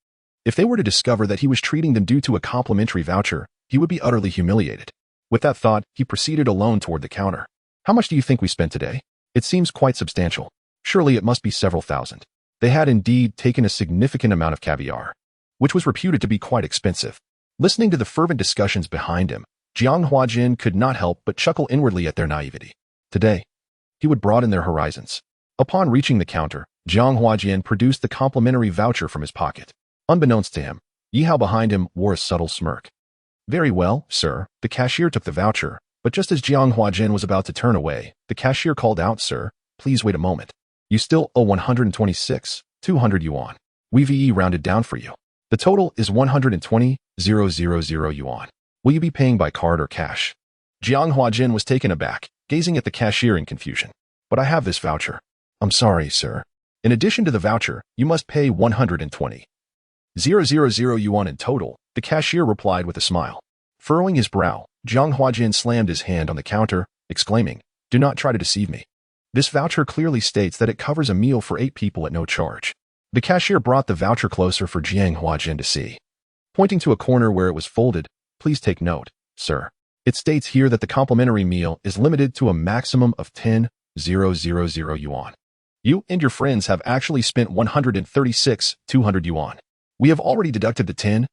If they were to discover that he was treating them due to a complimentary voucher, he would be utterly humiliated. With that thought, he proceeded alone toward the counter. How much do you think we spent today? It seems quite substantial. Surely it must be several thousand. They had indeed taken a significant amount of caviar, which was reputed to be quite expensive. Listening to the fervent discussions behind him, Jiang Huajin could not help but chuckle inwardly at their naivety. Today, he would broaden their horizons. Upon reaching the counter, Jiang Huajin produced the complimentary voucher from his pocket. Unbeknownst to him, Yi Hao behind him wore a subtle smirk. Very well, sir. The cashier took the voucher, but just as Jiang Huajin was about to turn away, the cashier called out, Sir, please wait a moment. You still owe 126,200 yuan. We rounded down for you. The total is 120,000 yuan. Will you be paying by card or cash? Jiang Huajin was taken aback, gazing at the cashier in confusion. But I have this voucher. I'm sorry, sir. In addition to the voucher, you must pay 120,000 yuan in total, the cashier replied with a smile. Furrowing his brow, Jiang Huajin slammed his hand on the counter, exclaiming, Do not try to deceive me. This voucher clearly states that it covers a meal for 8 people at no charge. The cashier brought the voucher closer for Jiang Huajin to see. Pointing to a corner where it was folded, Please take note, sir. It states here that the complimentary meal is limited to a maximum of 10,000 yuan. You and your friends have actually spent 136,200 yuan. We have already deducted the 10,000.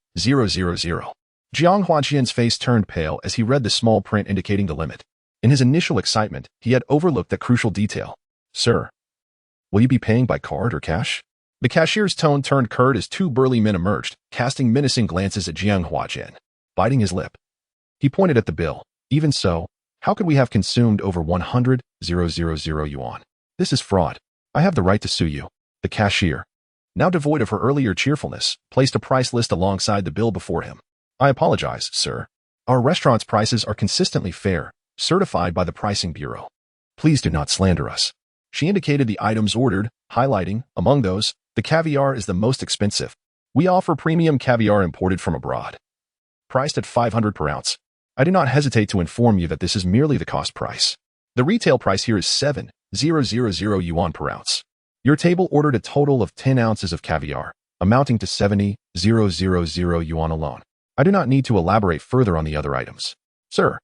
Jiang Huajian's face turned pale as he read the small print indicating the limit. In his initial excitement, he had overlooked that crucial detail. Sir, will you be paying by card or cash? The cashier's tone turned curt as 2 burly men emerged, casting menacing glances at Jiang Huajin. Biting his lip, he pointed at the bill. Even so, how could we have consumed over 100,000 yuan? This is fraud. I have the right to sue you. The cashier, now devoid of her earlier cheerfulness, placed a price list alongside the bill before him. I apologize, sir. Our restaurant's prices are consistently fair, certified by the Pricing Bureau. Please do not slander us. She indicated the items ordered, highlighting, among those, the caviar is the most expensive. We offer premium caviar imported from abroad, priced at 500 per ounce. I do not hesitate to inform you that this is merely the cost price. The retail price here is 7,000 yuan per ounce. Your table ordered a total of 10 ounces of caviar, amounting to 70,000 yuan alone. I do not need to elaborate further on the other items. Sir,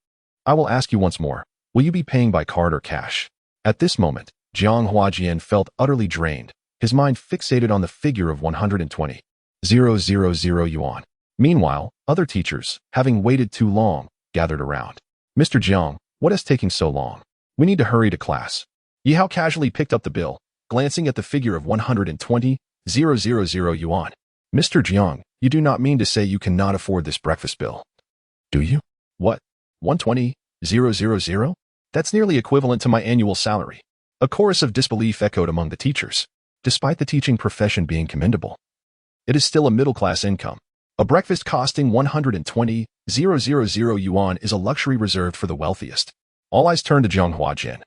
I will ask you once more, will you be paying by card or cash? At this moment, Jiang Huajian felt utterly drained, his mind fixated on the figure of 120,000 yuan. Meanwhile, other teachers, having waited too long, gathered around. Mr. Jiang, what is taking so long? We need to hurry to class. Yi Hao casually picked up the bill, glancing at the figure of 120,000 yuan. Mr. Jiang, you do not mean to say you cannot afford this breakfast bill, do you? What? 120,000? That's nearly equivalent to my annual salary. A chorus of disbelief echoed among the teachers. Despite the teaching profession being commendable, it is still a middle-class income. A breakfast costing 120,000 yuan is a luxury reserved for the wealthiest. All eyes turned to Jiang Huajin,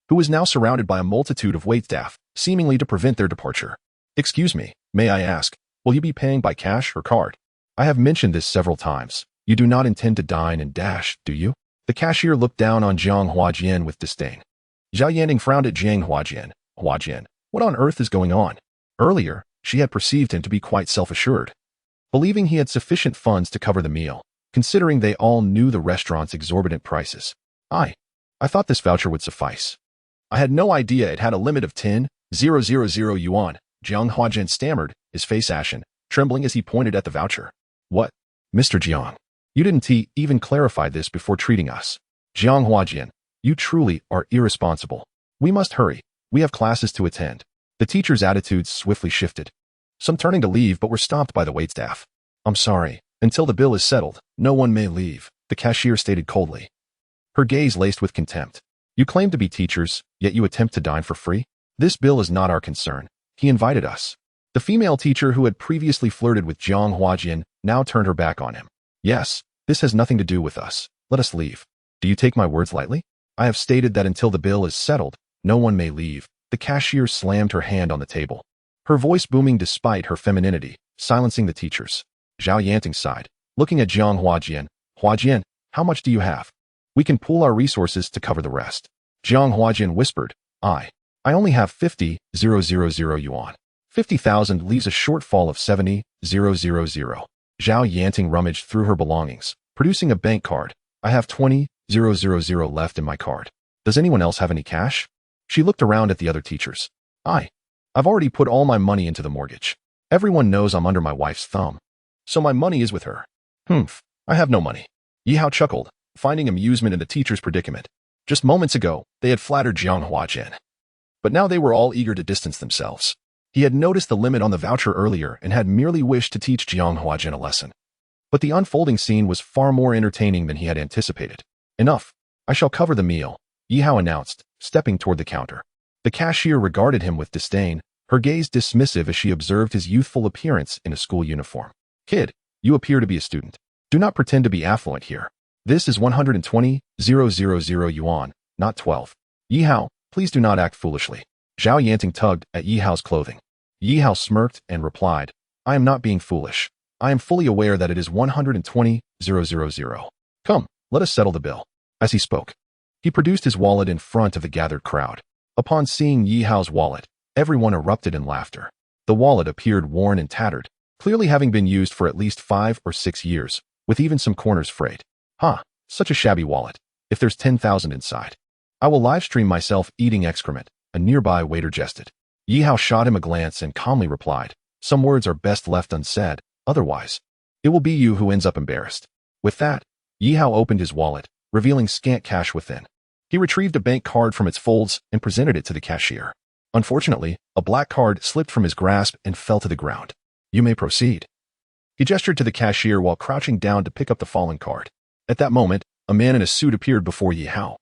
who was now surrounded by a multitude of waitstaff, seemingly to prevent their departure. Excuse me, may I ask, will you be paying by cash or card? I have mentioned this several times. You do not intend to dine and dash, do you? The cashier looked down on Jiang Huajian with disdain. Zhao Yanting frowned at Jiang Huajian. Huajian, what on earth is going on? Earlier, she had perceived him to be quite self-assured, believing he had sufficient funds to cover the meal, considering they all knew the restaurant's exorbitant prices. I thought this voucher would suffice. I had no idea it had a limit of 10,000 yuan. Jiang Huajian stammered, his face ashen, trembling as he pointed at the voucher. What? Mr. Jiang, you didn't even clarify this before treating us. Jiang Huajian, you truly are irresponsible. We must hurry. We have classes to attend. The teacher's attitudes swiftly shifted. Some turning to leave but were stopped by the waitstaff. I'm sorry. Until the bill is settled, no one may leave, the cashier stated coldly, her gaze laced with contempt. You claim to be teachers, yet you attempt to dine for free? This bill is not our concern. He invited us. The female teacher who had previously flirted with Jiang Huajian now turned her back on him. Yes, this has nothing to do with us. Let us leave. Do you take my words lightly? I have stated that until the bill is settled, no one may leave. The cashier slammed her hand on the table, her voice booming despite her femininity, silencing the teachers. Zhao Yanting sighed, looking at Jiang Huajian. Huajian, how much do you have? We can pool our resources to cover the rest. Jiang Huajian whispered, I only have 50,000 yuan. 50,000 leaves a shortfall of 70,000. Zhao Yanting rummaged through her belongings, producing a bank card. I have 20,000 left in my card. Does anyone else have any cash? She looked around at the other teachers. I've already put all my money into the mortgage. Everyone knows I'm under my wife's thumb, so my money is with her. I have no money. Yi Hao chuckled, finding amusement in the teacher's predicament. Just moments ago, they had flattered Jiang Huajian, but now they were all eager to distance themselves. He had noticed the limit on the voucher earlier and had merely wished to teach Jiang Huajian a lesson. But the unfolding scene was far more entertaining than he had anticipated. Enough. I shall cover the meal, Yi Hao announced, stepping toward the counter. The cashier regarded him with disdain, her gaze dismissive as she observed his youthful appearance in a school uniform. Kid, you appear to be a student. Do not pretend to be affluent here. This is 120,000 yuan, not 12. Yi Hao, please do not act foolishly. Zhao Yanting tugged at Yi Hao's clothing. Yi Hao smirked and replied, I am not being foolish. I am fully aware that it is 120,000. Come, let us settle the bill. As he spoke, he produced his wallet in front of the gathered crowd. Upon seeing Yi Hao's wallet, everyone erupted in laughter. The wallet appeared worn and tattered, clearly having been used for at least 5 or 6 years, with even some corners frayed. Such a shabby wallet. If there's 10,000 inside, I will livestream myself eating excrement, a nearby waiter jested. Yi Hao shot him a glance and calmly replied, some words are best left unsaid, otherwise, it will be you who ends up embarrassed. With that, Yi Hao opened his wallet, revealing scant cash within. He retrieved a bank card from its folds and presented it to the cashier. Unfortunately, a black card slipped from his grasp and fell to the ground. You may proceed. He gestured to the cashier while crouching down to pick up the fallen card. At that moment, a man in a suit appeared before Yi Hao.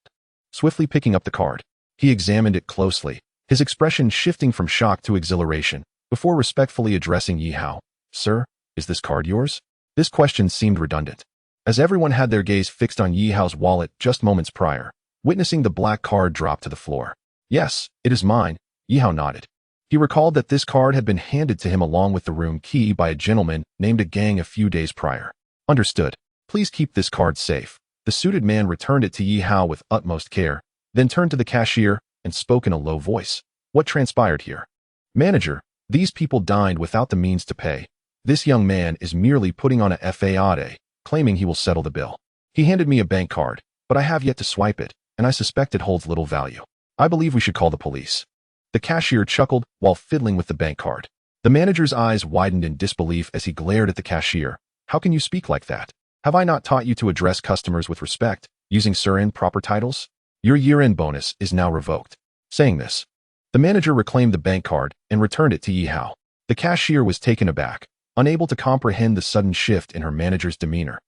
Swiftly picking up the card, he examined it closely, his expression shifting from shock to exhilaration, before respectfully addressing Yi Hao. Sir, is this card yours? This question seemed redundant, as everyone had their gaze fixed on Yi Hao's wallet just moments prior, witnessing the black card drop to the floor. Yes, it is mine, Yi Hao nodded. He recalled that this card had been handed to him along with the room key by a gentleman named a Gang a few days prior. Understood. Please keep this card safe. The suited man returned it to Yi Hao with utmost care, then turned to the cashier and spoke in a low voice. What transpired here? Manager, these people dined without the means to pay. This young man is merely putting on a fade, claiming he will settle the bill. He handed me a bank card, but I have yet to swipe it, and I suspect it holds little value. I believe we should call the police. The cashier chuckled while fiddling with the bank card. The manager's eyes widened in disbelief as he glared at the cashier. How can you speak like that? Have I not taught you to address customers with respect, using sir and proper titles? Your year-end bonus is now revoked. Saying this, the manager reclaimed the bank card and returned it to Yi Hao. The cashier was taken aback, unable to comprehend the sudden shift in her manager's demeanor,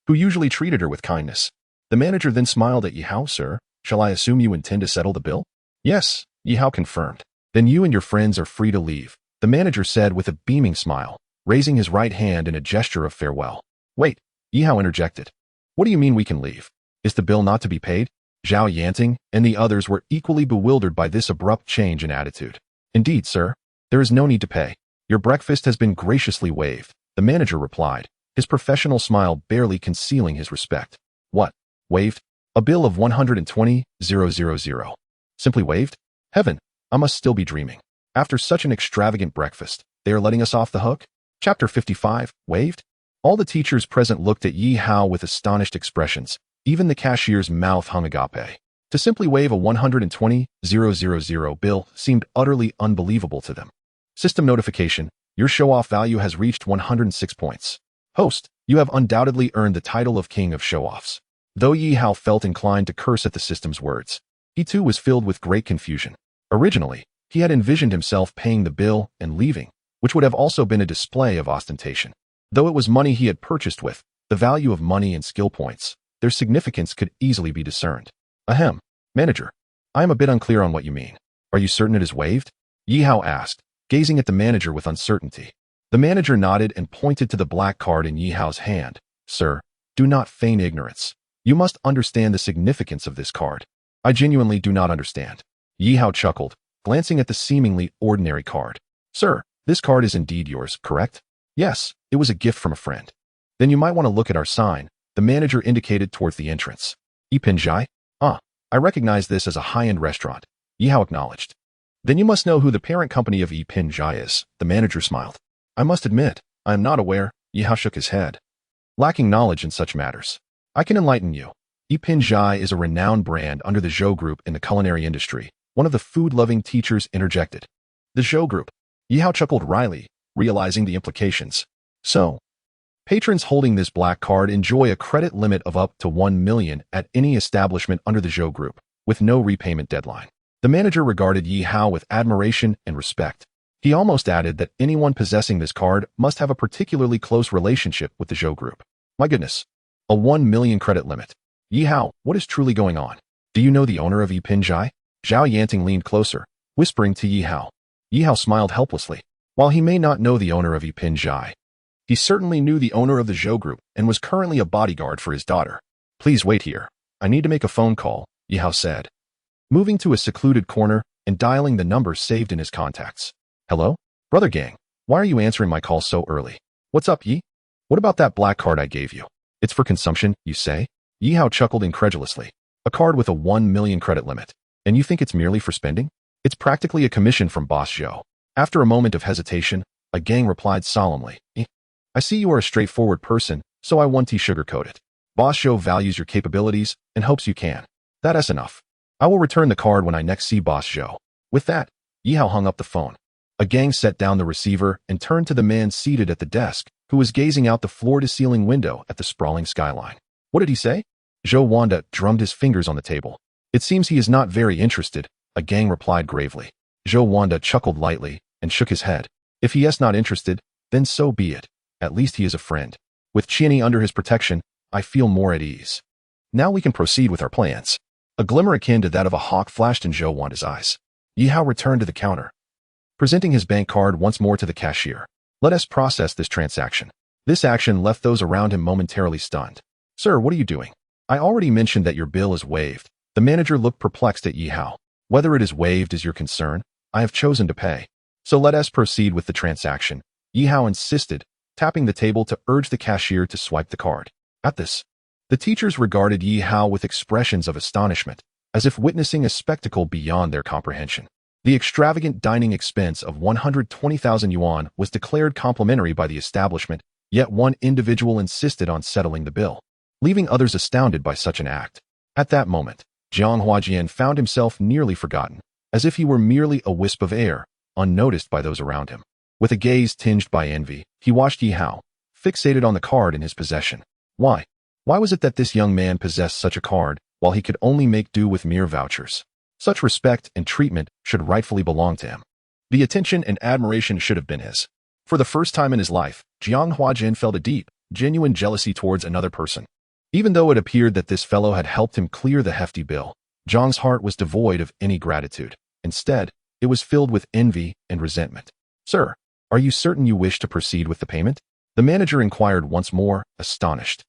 who usually treated her with kindness. The manager then smiled at Yi Hao. Sir, shall I assume you intend to settle the bill? Yes, Yi Hao confirmed. Then you and your friends are free to leave, the manager said with a beaming smile, raising his right hand in a gesture of farewell. Wait, Yi Hao interjected. What do you mean we can leave? Is the bill not to be paid? Zhao Yanting and the others were equally bewildered by this abrupt change in attitude. Indeed, sir. There is no need to pay. Your breakfast has been graciously waived, the manager replied, his professional smile barely concealing his respect. What? Waived? A bill of 120,000. Simply waved? Heaven, I must still be dreaming. After such an extravagant breakfast, they are letting us off the hook? Chapter 55, Waved? All the teachers present looked at Yi Hao with astonished expressions. Even the cashier's mouth hung agape. To simply wave a 120,000 bill seemed utterly unbelievable to them. System notification, your show-off value has reached 106 points. Host, you have undoubtedly earned the title of King of Show-Offs. Though Yi Hao felt inclined to curse at the system's words, he too was filled with great confusion. Originally, he had envisioned himself paying the bill and leaving, which would have also been a display of ostentation. Though it was money he had purchased with, the value of money and skill points, their significance could easily be discerned. Ahem. Manager, I am a bit unclear on what you mean. Are you certain it is waived? Yi Hao asked, gazing at the manager with uncertainty. The manager nodded and pointed to the black card in Yi Hao's hand. Sir, do not feign ignorance. You must understand the significance of this card. I genuinely do not understand. Yi Hao chuckled, glancing at the seemingly ordinary card. Sir, this card is indeed yours, correct? Yes, it was a gift from a friend. Then you might want to look at our sign. The manager indicated towards the entrance. Ipinjai? Ah, I recognize this as a high-end restaurant. Yi Hao acknowledged. Then you must know who the parent company of Ipinjai is. The manager smiled. I must admit, I am not aware. Yi Hao shook his head. Lacking knowledge in such matters. I can enlighten you. Ipinjai is a renowned brand under the Zhou Group in the culinary industry. One of the food-loving teachers interjected. The Zhou Group. Yi Hao chuckled wryly, realizing the implications. So, patrons holding this black card enjoy a credit limit of up to 1 million at any establishment under the Zhou Group, with no repayment deadline. The manager regarded Yi Hao with admiration and respect. He almost added that anyone possessing this card must have a particularly close relationship with the Zhou Group. My goodness, a 1 million credit limit. Yi Hao, what is truly going on? Do you know the owner of Ipinjai? Zhao Yanting leaned closer, whispering to Yi Hao. Yi Hao smiled helplessly. While he may not know the owner of Ipinjai, he certainly knew the owner of the Zhou Group and was currently a bodyguard for his daughter. Please wait here. I need to make a phone call, Yi Hao said, moving to a secluded corner and dialing the number saved in his contacts. Hello? Brother Gang, why are you answering my call so early? What's up, Yi? What about that black card I gave you? It's for consumption, you say? Yi Hao chuckled incredulously. A card with a 1 million credit limit. And you think it's merely for spending? It's practically a commission from Boss Zhou. After a moment of hesitation, a Gang replied solemnly. I see you are a straightforward person, so I won't sugarcoat it. Boss Zhou values your capabilities and hopes you can. That's enough. I will return the card when I next see Boss Zhou. With that, Yi Hao hung up the phone. A Gang set down the receiver and turned to the man seated at the desk, who was gazing out the floor-to-ceiling window at the sprawling skyline. What did he say? Zhou Wanda drummed his fingers on the table. It seems he is not very interested, a Gang replied gravely. Zhou Wanda chuckled lightly and shook his head. If he is not interested, then so be it. At least he is a friend. With Qianni under his protection, I feel more at ease. Now we can proceed with our plans. A glimmer akin to that of a hawk flashed in Zhou Wanda's eyes. Yi Hao returned to the counter, presenting his bank card once more to the cashier. Let us process this transaction. This action left those around him momentarily stunned. Sir, what are you doing? I already mentioned that your bill is waived. The manager looked perplexed at Yi Hao. Whether it is waived is your concern. I have chosen to pay. So let us proceed with the transaction. Yi Hao insisted, tapping the table to urge the cashier to swipe the card. At this, the teachers regarded Yi Hao with expressions of astonishment, as if witnessing a spectacle beyond their comprehension. The extravagant dining expense of 120,000 yuan was declared complimentary by the establishment, yet one individual insisted on settling the bill, leaving others astounded by such an act. At that moment, Jiang Huajian found himself nearly forgotten, as if he were merely a wisp of air, unnoticed by those around him. With a gaze tinged by envy, he watched Yi Hao, fixated on the card in his possession. Why? Why was it that this young man possessed such a card, while he could only make do with mere vouchers? Such respect and treatment should rightfully belong to him. The attention and admiration should have been his. For the first time in his life, Jiang Huajin felt a deep, genuine jealousy towards another person. Even though it appeared that this fellow had helped him clear the hefty bill, Jiang's heart was devoid of any gratitude. Instead, it was filled with envy and resentment. Sir, are you certain you wish to proceed with the payment? The manager inquired once more, astonished,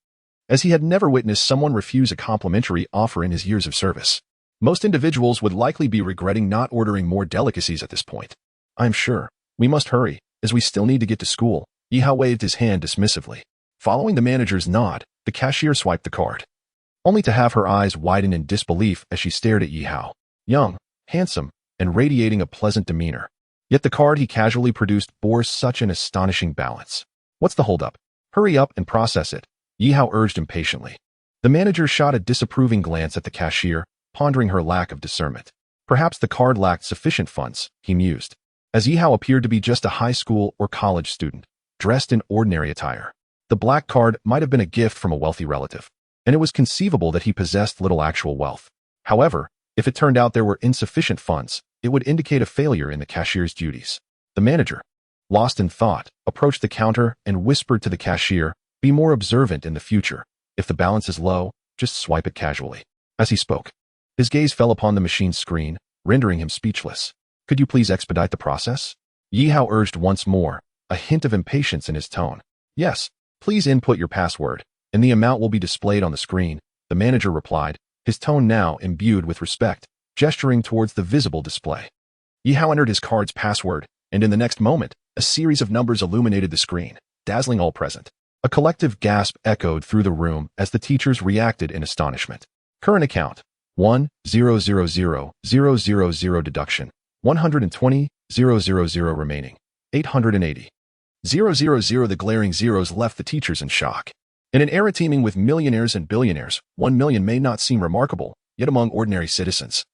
as he had never witnessed someone refuse a complimentary offer in his years of service. Most individuals would likely be regretting not ordering more delicacies at this point. I'm sure. We must hurry, as we still need to get to school. Yi Hao waved his hand dismissively. Following the manager's nod, the cashier swiped the card. only to have her eyes widen in disbelief as she stared at Yi Hao. Young, handsome, and radiating a pleasant demeanor. Yet the card he casually produced bore such an astonishing balance. What's the holdup? Hurry up and process it, Yi Hao urged impatiently. The manager shot a disapproving glance at the cashier, pondering her lack of discernment. Perhaps the card lacked sufficient funds, he mused, as Yi Hao appeared to be just a high school or college student, dressed in ordinary attire. The black card might have been a gift from a wealthy relative, and it was conceivable that he possessed little actual wealth. However, if it turned out there were insufficient funds, it would indicate a failure in the cashier's duties. The manager, lost in thought, approached the counter and whispered to the cashier, "Be more observant in the future. If the balance is low, just swipe it casually." As he spoke, his gaze fell upon the machine's screen, rendering him speechless. "Could you please expedite the process?" Yi Hao urged once more, a hint of impatience in his tone. "Yes, please input your password, and the amount will be displayed on the screen," the manager replied, his tone now imbued with respect, gesturing towards the visible display. Yi Hao entered his card's password, and in the next moment, a series of numbers illuminated the screen, dazzling all present. A collective gasp echoed through the room as the teachers reacted in astonishment. Current account: 1,000,000 deduction, 120,000 remaining, 880,000. The glaring zeros left the teachers in shock. In an era teeming with millionaires and billionaires, 1 million may not seem remarkable, yet among ordinary citizens,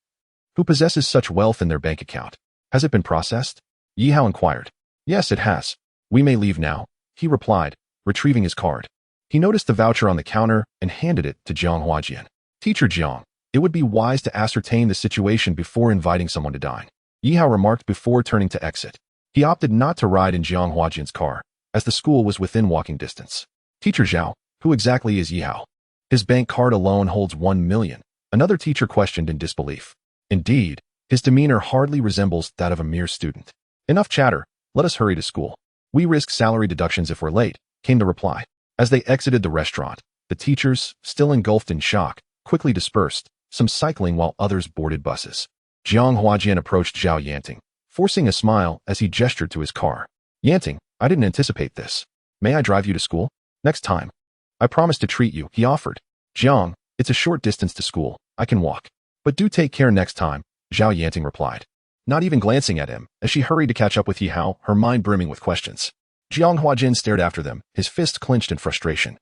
who possesses such wealth in their bank account, has it been processed? Yi Hao inquired. Yes, it has. We may leave now, he replied, retrieving his card. He noticed the voucher on the counter and handed it to Jiang Huajian. Teacher Jiang, it would be wise to ascertain the situation before inviting someone to dine, Yi Hao remarked before turning to exit. He opted not to ride in Jiang Huajian's car, as the school was within walking distance. Teacher Zhao, who exactly is Yi Hao? His bank card alone holds 1 million, another teacher questioned in disbelief. Indeed, his demeanor hardly resembles that of a mere student. Enough chatter, let us hurry to school. We risk salary deductions if we're late, came the reply. As they exited the restaurant, the teachers, still engulfed in shock, quickly dispersed, some cycling while others boarded buses. Jiang Huajian approached Zhao Yanting, forcing a smile as he gestured to his car. Yanting, I didn't anticipate this. May I drive you to school? Next time. I promise to treat you, he offered. Jiang, it's a short distance to school. I can walk. But do take care next time, Zhao Yanting replied, not even glancing at him, as she hurried to catch up with Yi Hao, her mind brimming with questions. Jiang Huajin stared after them, his fists clenched in frustration.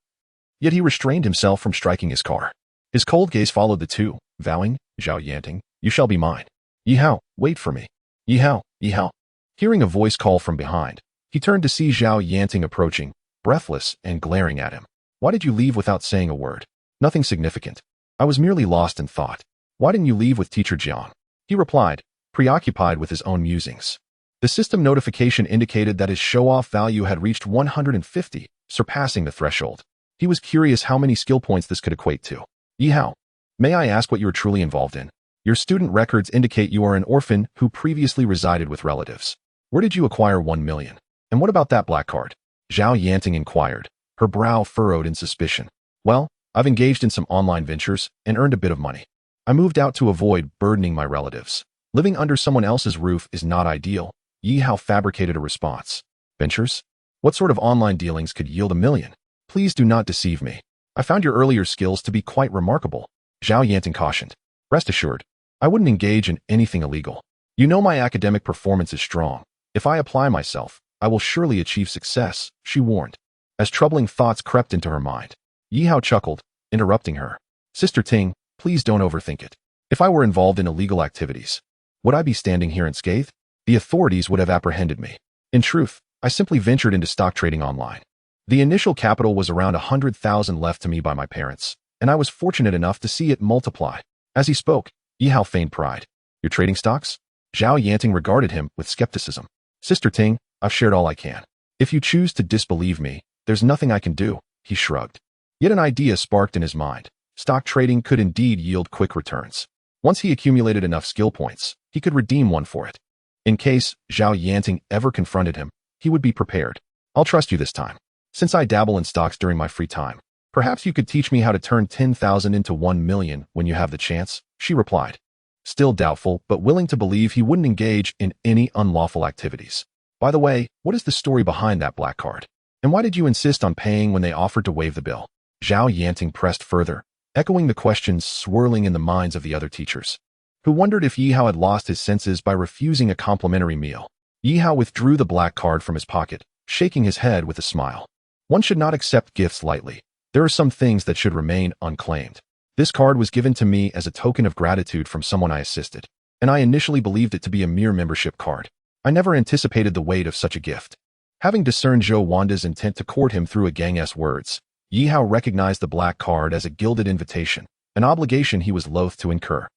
Yet he restrained himself from striking his car. His cold gaze followed the two, vowing, Zhao Yanting, you shall be mine. Yi Hao, wait for me. Yi Hao, Yi Hao. Hearing a voice call from behind, he turned to see Zhao Yanting approaching, breathless and glaring at him. Why did you leave without saying a word? Nothing significant. I was merely lost in thought. Why didn't you leave with Teacher Jiang? He replied, preoccupied with his own musings. The system notification indicated that his show-off value had reached 150, surpassing the threshold. He was curious how many skill points this could equate to. Yi Hao, may I ask what you are truly involved in? Your student records indicate you are an orphan who previously resided with relatives. Where did you acquire 1 million? And what about that black card? Zhao Yanting inquired, her brow furrowed in suspicion. Well, I've engaged in some online ventures and earned a bit of money. I moved out to avoid burdening my relatives. Living under someone else's roof is not ideal. Yi Hao fabricated a response. Ventures? What sort of online dealings could yield 1 million? Please do not deceive me. I found your earlier skills to be quite remarkable, Zhao Yanting cautioned. Rest assured, I wouldn't engage in anything illegal. You know my academic performance is strong. If I apply myself, I will surely achieve success, she warned. As troubling thoughts crept into her mind, Yi Hao chuckled, interrupting her. Sister Ting, please don't overthink it. If I were involved in illegal activities, would I be standing here unscathed? The authorities would have apprehended me. In truth, I simply ventured into stock trading online. The initial capital was around 100,000 left to me by my parents, and I was fortunate enough to see it multiply. As he spoke, Yi Hao feigned pride. You're trading stocks? Zhao Yanting regarded him with skepticism. Sister Ting, I've shared all I can. If you choose to disbelieve me, there's nothing I can do, he shrugged. Yet an idea sparked in his mind. Stock trading could indeed yield quick returns. Once he accumulated enough skill points, he could redeem one for it. In case Zhao Yanting ever confronted him, he would be prepared. I'll trust you this time. Since I dabble in stocks during my free time, perhaps you could teach me how to turn 10,000 into 1 million when you have the chance, she replied. Still doubtful, but willing to believe he wouldn't engage in any unlawful activities. By the way, what is the story behind that black card? And why did you insist on paying when they offered to waive the bill? Zhao Yanting pressed further, echoing the questions swirling in the minds of the other teachers, who wondered if Yi Hao had lost his senses by refusing a complimentary meal. Yi Hao withdrew the black card from his pocket, shaking his head with a smile. One should not accept gifts lightly. There are some things that should remain unclaimed. This card was given to me as a token of gratitude from someone I assisted, and I initially believed it to be a mere membership card. I never anticipated the weight of such a gift. Having discerned Zhou Wanda's intent to court him through a gang's words, Yi Hao recognized the black card as a gilded invitation, an obligation he was loath to incur.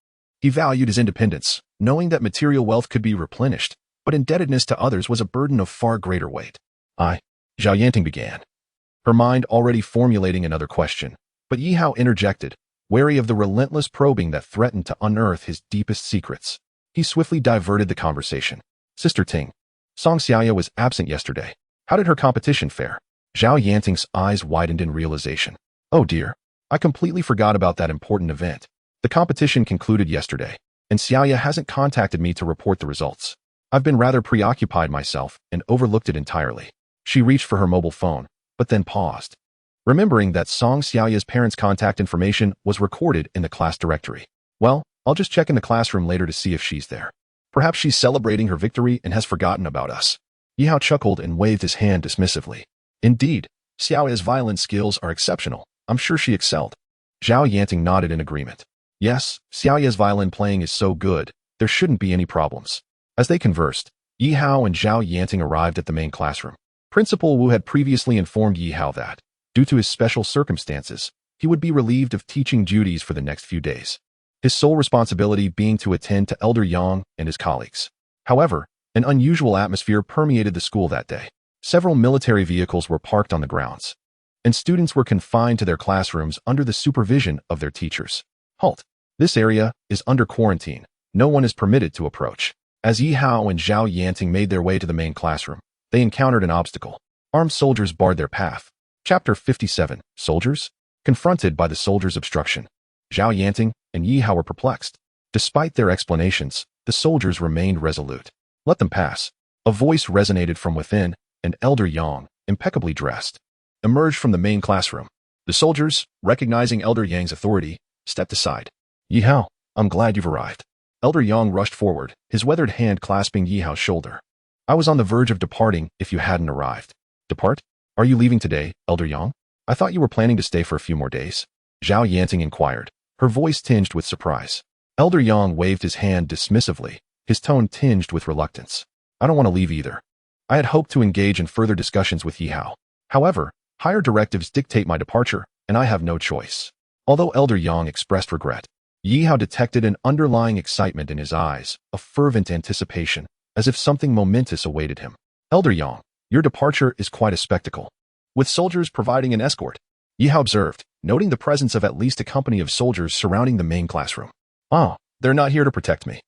He valued his independence, knowing that material wealth could be replenished, but indebtedness to others was a burden of far greater weight. Zhao Yanting began, her mind already formulating another question, but Yi Hao interjected, wary of the relentless probing that threatened to unearth his deepest secrets. He swiftly diverted the conversation. Sister Ting, Song Xiaya was absent yesterday. How did her competition fare? Zhao Yanting's eyes widened in realization. Oh dear, I completely forgot about that important event. The competition concluded yesterday, and Xiaya hasn't contacted me to report the results. I've been rather preoccupied myself and overlooked it entirely. She reached for her mobile phone, but then paused, remembering that Song Xiaoya's parents' contact information was recorded in the class directory. Well, I'll just check in the classroom later to see if she's there. Perhaps she's celebrating her victory and has forgotten about us. Yi Hao chuckled and waved his hand dismissively. Indeed, Xiaoya's violin skills are exceptional. I'm sure she excelled. Zhao Yanting nodded in agreement. Yes, Xiaoya's violin playing is so good, there shouldn't be any problems. As they conversed, Yi Hao and Zhao Yanting arrived at the main classroom. Principal Wu had previously informed Yi Hao that, due to his special circumstances, he would be relieved of teaching duties for the next few days, his sole responsibility being to attend to Elder Yang and his colleagues. However, an unusual atmosphere permeated the school that day. Several military vehicles were parked on the grounds, and students were confined to their classrooms under the supervision of their teachers. Halt! This area is under quarantine. No one is permitted to approach. As Yi Hao and Zhao Yanting made their way to the main classroom, they encountered an obstacle. Armed soldiers barred their path. Chapter 57. Soldiers? Confronted by the soldiers' obstruction, Zhao Yanting and Yi Hao were perplexed. Despite their explanations, the soldiers remained resolute. Let them pass. A voice resonated from within, and Elder Yang, impeccably dressed, emerged from the main classroom. The soldiers, recognizing Elder Yang's authority, stepped aside. Yi Hao, I'm glad you've arrived. Elder Yang rushed forward, his weathered hand clasping Yi Hao's shoulder. I was on the verge of departing if you hadn't arrived. Depart? Are you leaving today, Elder Yang? I thought you were planning to stay for a few more days. Zhao Yanting inquired, her voice tinged with surprise. Elder Yang waved his hand dismissively, his tone tinged with reluctance. I don't want to leave either. I had hoped to engage in further discussions with Yi Hao. However, higher directives dictate my departure, and I have no choice. Although Elder Yang expressed regret, Yi Hao detected an underlying excitement in his eyes, a fervent anticipation, as if something momentous awaited him. Elder Yang, your departure is quite a spectacle. With soldiers providing an escort, Yi Hao observed, noting the presence of at least a company of soldiers surrounding the main classroom. Oh, they're not here to protect me.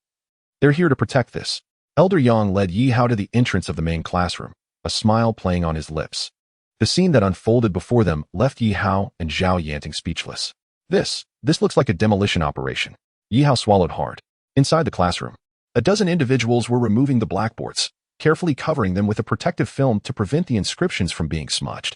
They're here to protect this. Elder Yang led Yi Hao to the entrance of the main classroom, a smile playing on his lips. The scene that unfolded before them left Yi Hao and Zhao Yanting speechless. This looks like a demolition operation. Yi Hao swallowed hard. Inside the classroom, a dozen individuals were removing the blackboards, carefully covering them with a protective film to prevent the inscriptions from being smudged.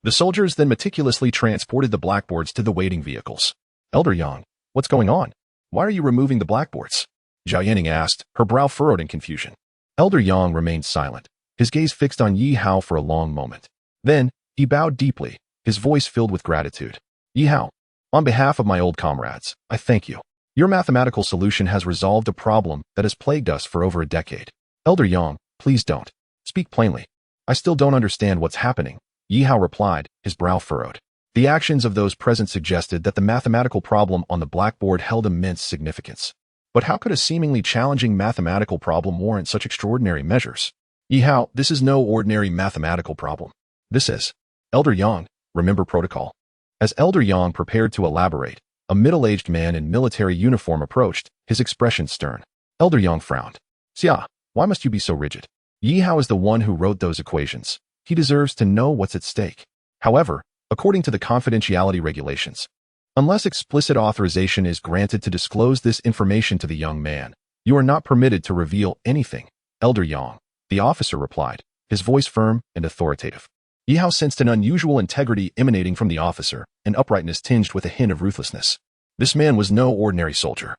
The soldiers then meticulously transported the blackboards to the waiting vehicles. Elder Yang, what's going on? Why are you removing the blackboards? Zhao Yanting asked, her brow furrowed in confusion. Elder Yang remained silent, his gaze fixed on Yi Hao for a long moment. Then, he bowed deeply, his voice filled with gratitude. Yi Hao, on behalf of my old comrades, I thank you. Your mathematical solution has resolved a problem that has plagued us for over a decade. Elder Yang, please don't. Speak plainly. I still don't understand what's happening, Yi Hao replied, his brow furrowed. The actions of those present suggested that the mathematical problem on the blackboard held immense significance. But how could a seemingly challenging mathematical problem warrant such extraordinary measures? Yi Hao, this is no ordinary mathematical problem. This is. Elder Yang, remember protocol. As Elder Yang prepared to elaborate, a middle-aged man in military uniform approached, his expression stern. Elder Yang frowned. Xia, why must you be so rigid? Yi Hao is the one who wrote those equations. He deserves to know what's at stake. However, according to the confidentiality regulations, unless explicit authorization is granted to disclose this information to the young man, you are not permitted to reveal anything. Elder Yang, the officer replied, his voice firm and authoritative. Yi Hao sensed an unusual integrity emanating from the officer, an uprightness tinged with a hint of ruthlessness. This man was no ordinary soldier.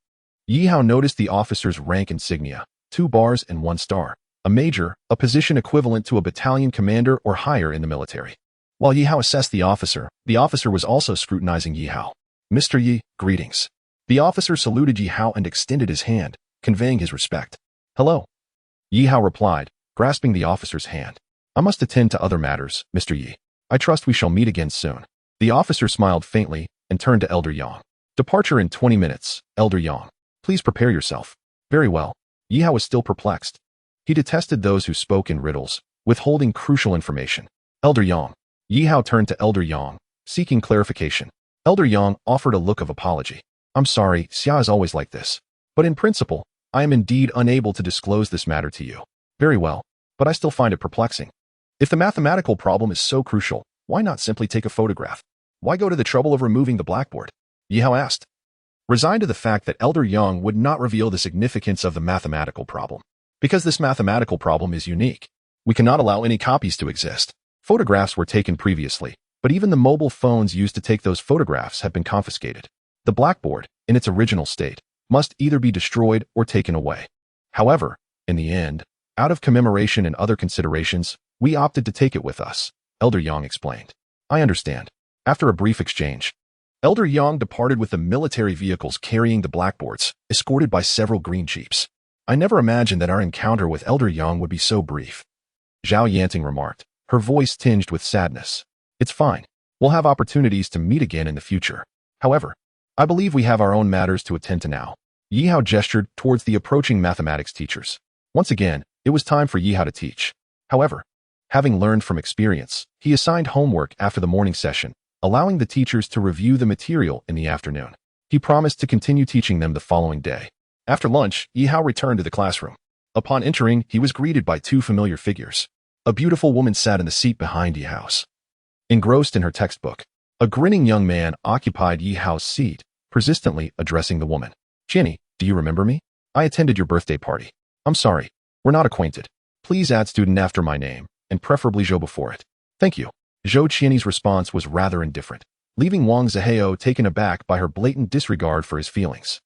Yi Hao noticed the officer's rank insignia, 2 bars and 1 star, a major, a position equivalent to a battalion commander or higher in the military. While Yi Hao assessed the officer was also scrutinizing Yi Hao. "Mr. Yi, greetings." The officer saluted Yi Hao and extended his hand, conveying his respect. "Hello." Yi Hao replied, grasping the officer's hand. "I must attend to other matters, Mr. Yi. I trust we shall meet again soon." The officer smiled faintly and turned to Elder Yang. "Departure in 20 minutes, Elder Yang. Please prepare yourself." "Very well." Yi Hao was still perplexed. He detested those who spoke in riddles, withholding crucial information. "Elder Yang." Yi Hao turned to Elder Yang, seeking clarification. Elder Yang offered a look of apology. "I'm sorry, Xia is always like this. But in principle, I am indeed unable to disclose this matter to you." "Very well, but I still find it perplexing. If the mathematical problem is so crucial, why not simply take a photograph? Why go to the trouble of removing the blackboard?" Yi Hao asked, resigned to the fact that Elder Yang would not reveal the significance of the mathematical problem. Because this mathematical problem is unique, we cannot allow any copies to exist. Photographs were taken previously, but even the mobile phones used to take those photographs have been confiscated. The blackboard, in its original state, must either be destroyed or taken away. However, in the end, out of commemoration and other considerations, we opted to take it with us, Elder Yang explained. "I understand." After a brief exchange, Elder Yang departed with the military vehicles carrying the blackboards, escorted by several green jeeps. "I never imagined that our encounter with Elder Yang would be so brief," Zhao Yanting remarked, her voice tinged with sadness. "It's fine. We'll have opportunities to meet again in the future. However, I believe we have our own matters to attend to now." Yi Hao gestured towards the approaching mathematics teachers. Once again, it was time for Yi Hao to teach. However, having learned from experience, he assigned homework after the morning session, allowing the teachers to review the material in the afternoon. He promised to continue teaching them the following day. After lunch, Yi Hao returned to the classroom. Upon entering, he was greeted by 2 familiar figures. A beautiful woman sat in the seat behind Yi Hao's. Engrossed in her textbook, a grinning young man occupied Yi Hao's seat, persistently addressing the woman. "Jenny, do you remember me? I attended your birthday party. I'm sorry, we're not acquainted. Please add student after my name, and preferably Zhou before it." "Thank you." Zhou Qianyi's response was rather indifferent, leaving Wang Zihao taken aback by her blatant disregard for his feelings.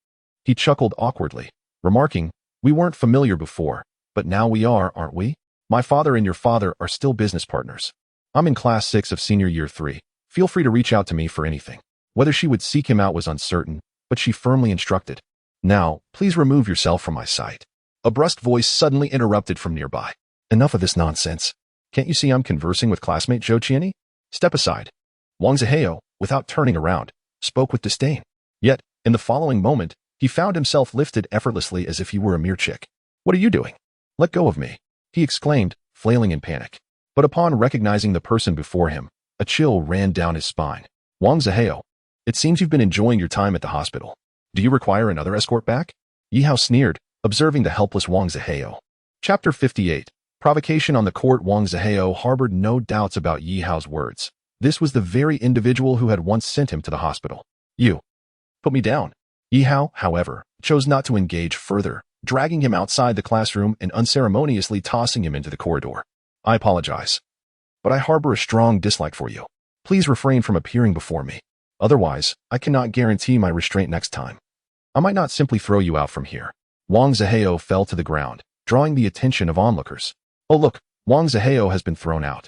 He chuckled awkwardly, remarking, "We weren't familiar before, but now we are, aren't we? My father and your father are still business partners. I'm in class 6 of senior year 3. Feel free to reach out to me for anything." Whether she would seek him out was uncertain, but she firmly instructed, "Now, please remove yourself from my sight." A brusque voice suddenly interrupted from nearby. "Enough of this nonsense. Can't you see I'm conversing with classmate Zhou Qianyi? Step aside." Wang Zihao, without turning around, spoke with disdain. Yet, in the following moment, he found himself lifted effortlessly as if he were a mere chick. "What are you doing? Let go of me," he exclaimed, flailing in panic. But upon recognizing the person before him, a chill ran down his spine. "Wang Zihao, it seems you've been enjoying your time at the hospital. Do you require another escort back?" Yi Hao sneered, observing the helpless Wang Zihao. Chapter 58. Provocation on the court. Wang Zihao harbored no doubts about Yi Hao's words. This was the very individual who had once sent him to the hospital. "You put me down." Yi Hao, however, chose not to engage further, dragging him outside the classroom and unceremoniously tossing him into the corridor. "I apologize, but I harbor a strong dislike for you. Please refrain from appearing before me. Otherwise, I cannot guarantee my restraint next time. I might not simply throw you out from here." Wang Zihao fell to the ground, drawing the attention of onlookers. "Oh look, Wang Zihao has been thrown out.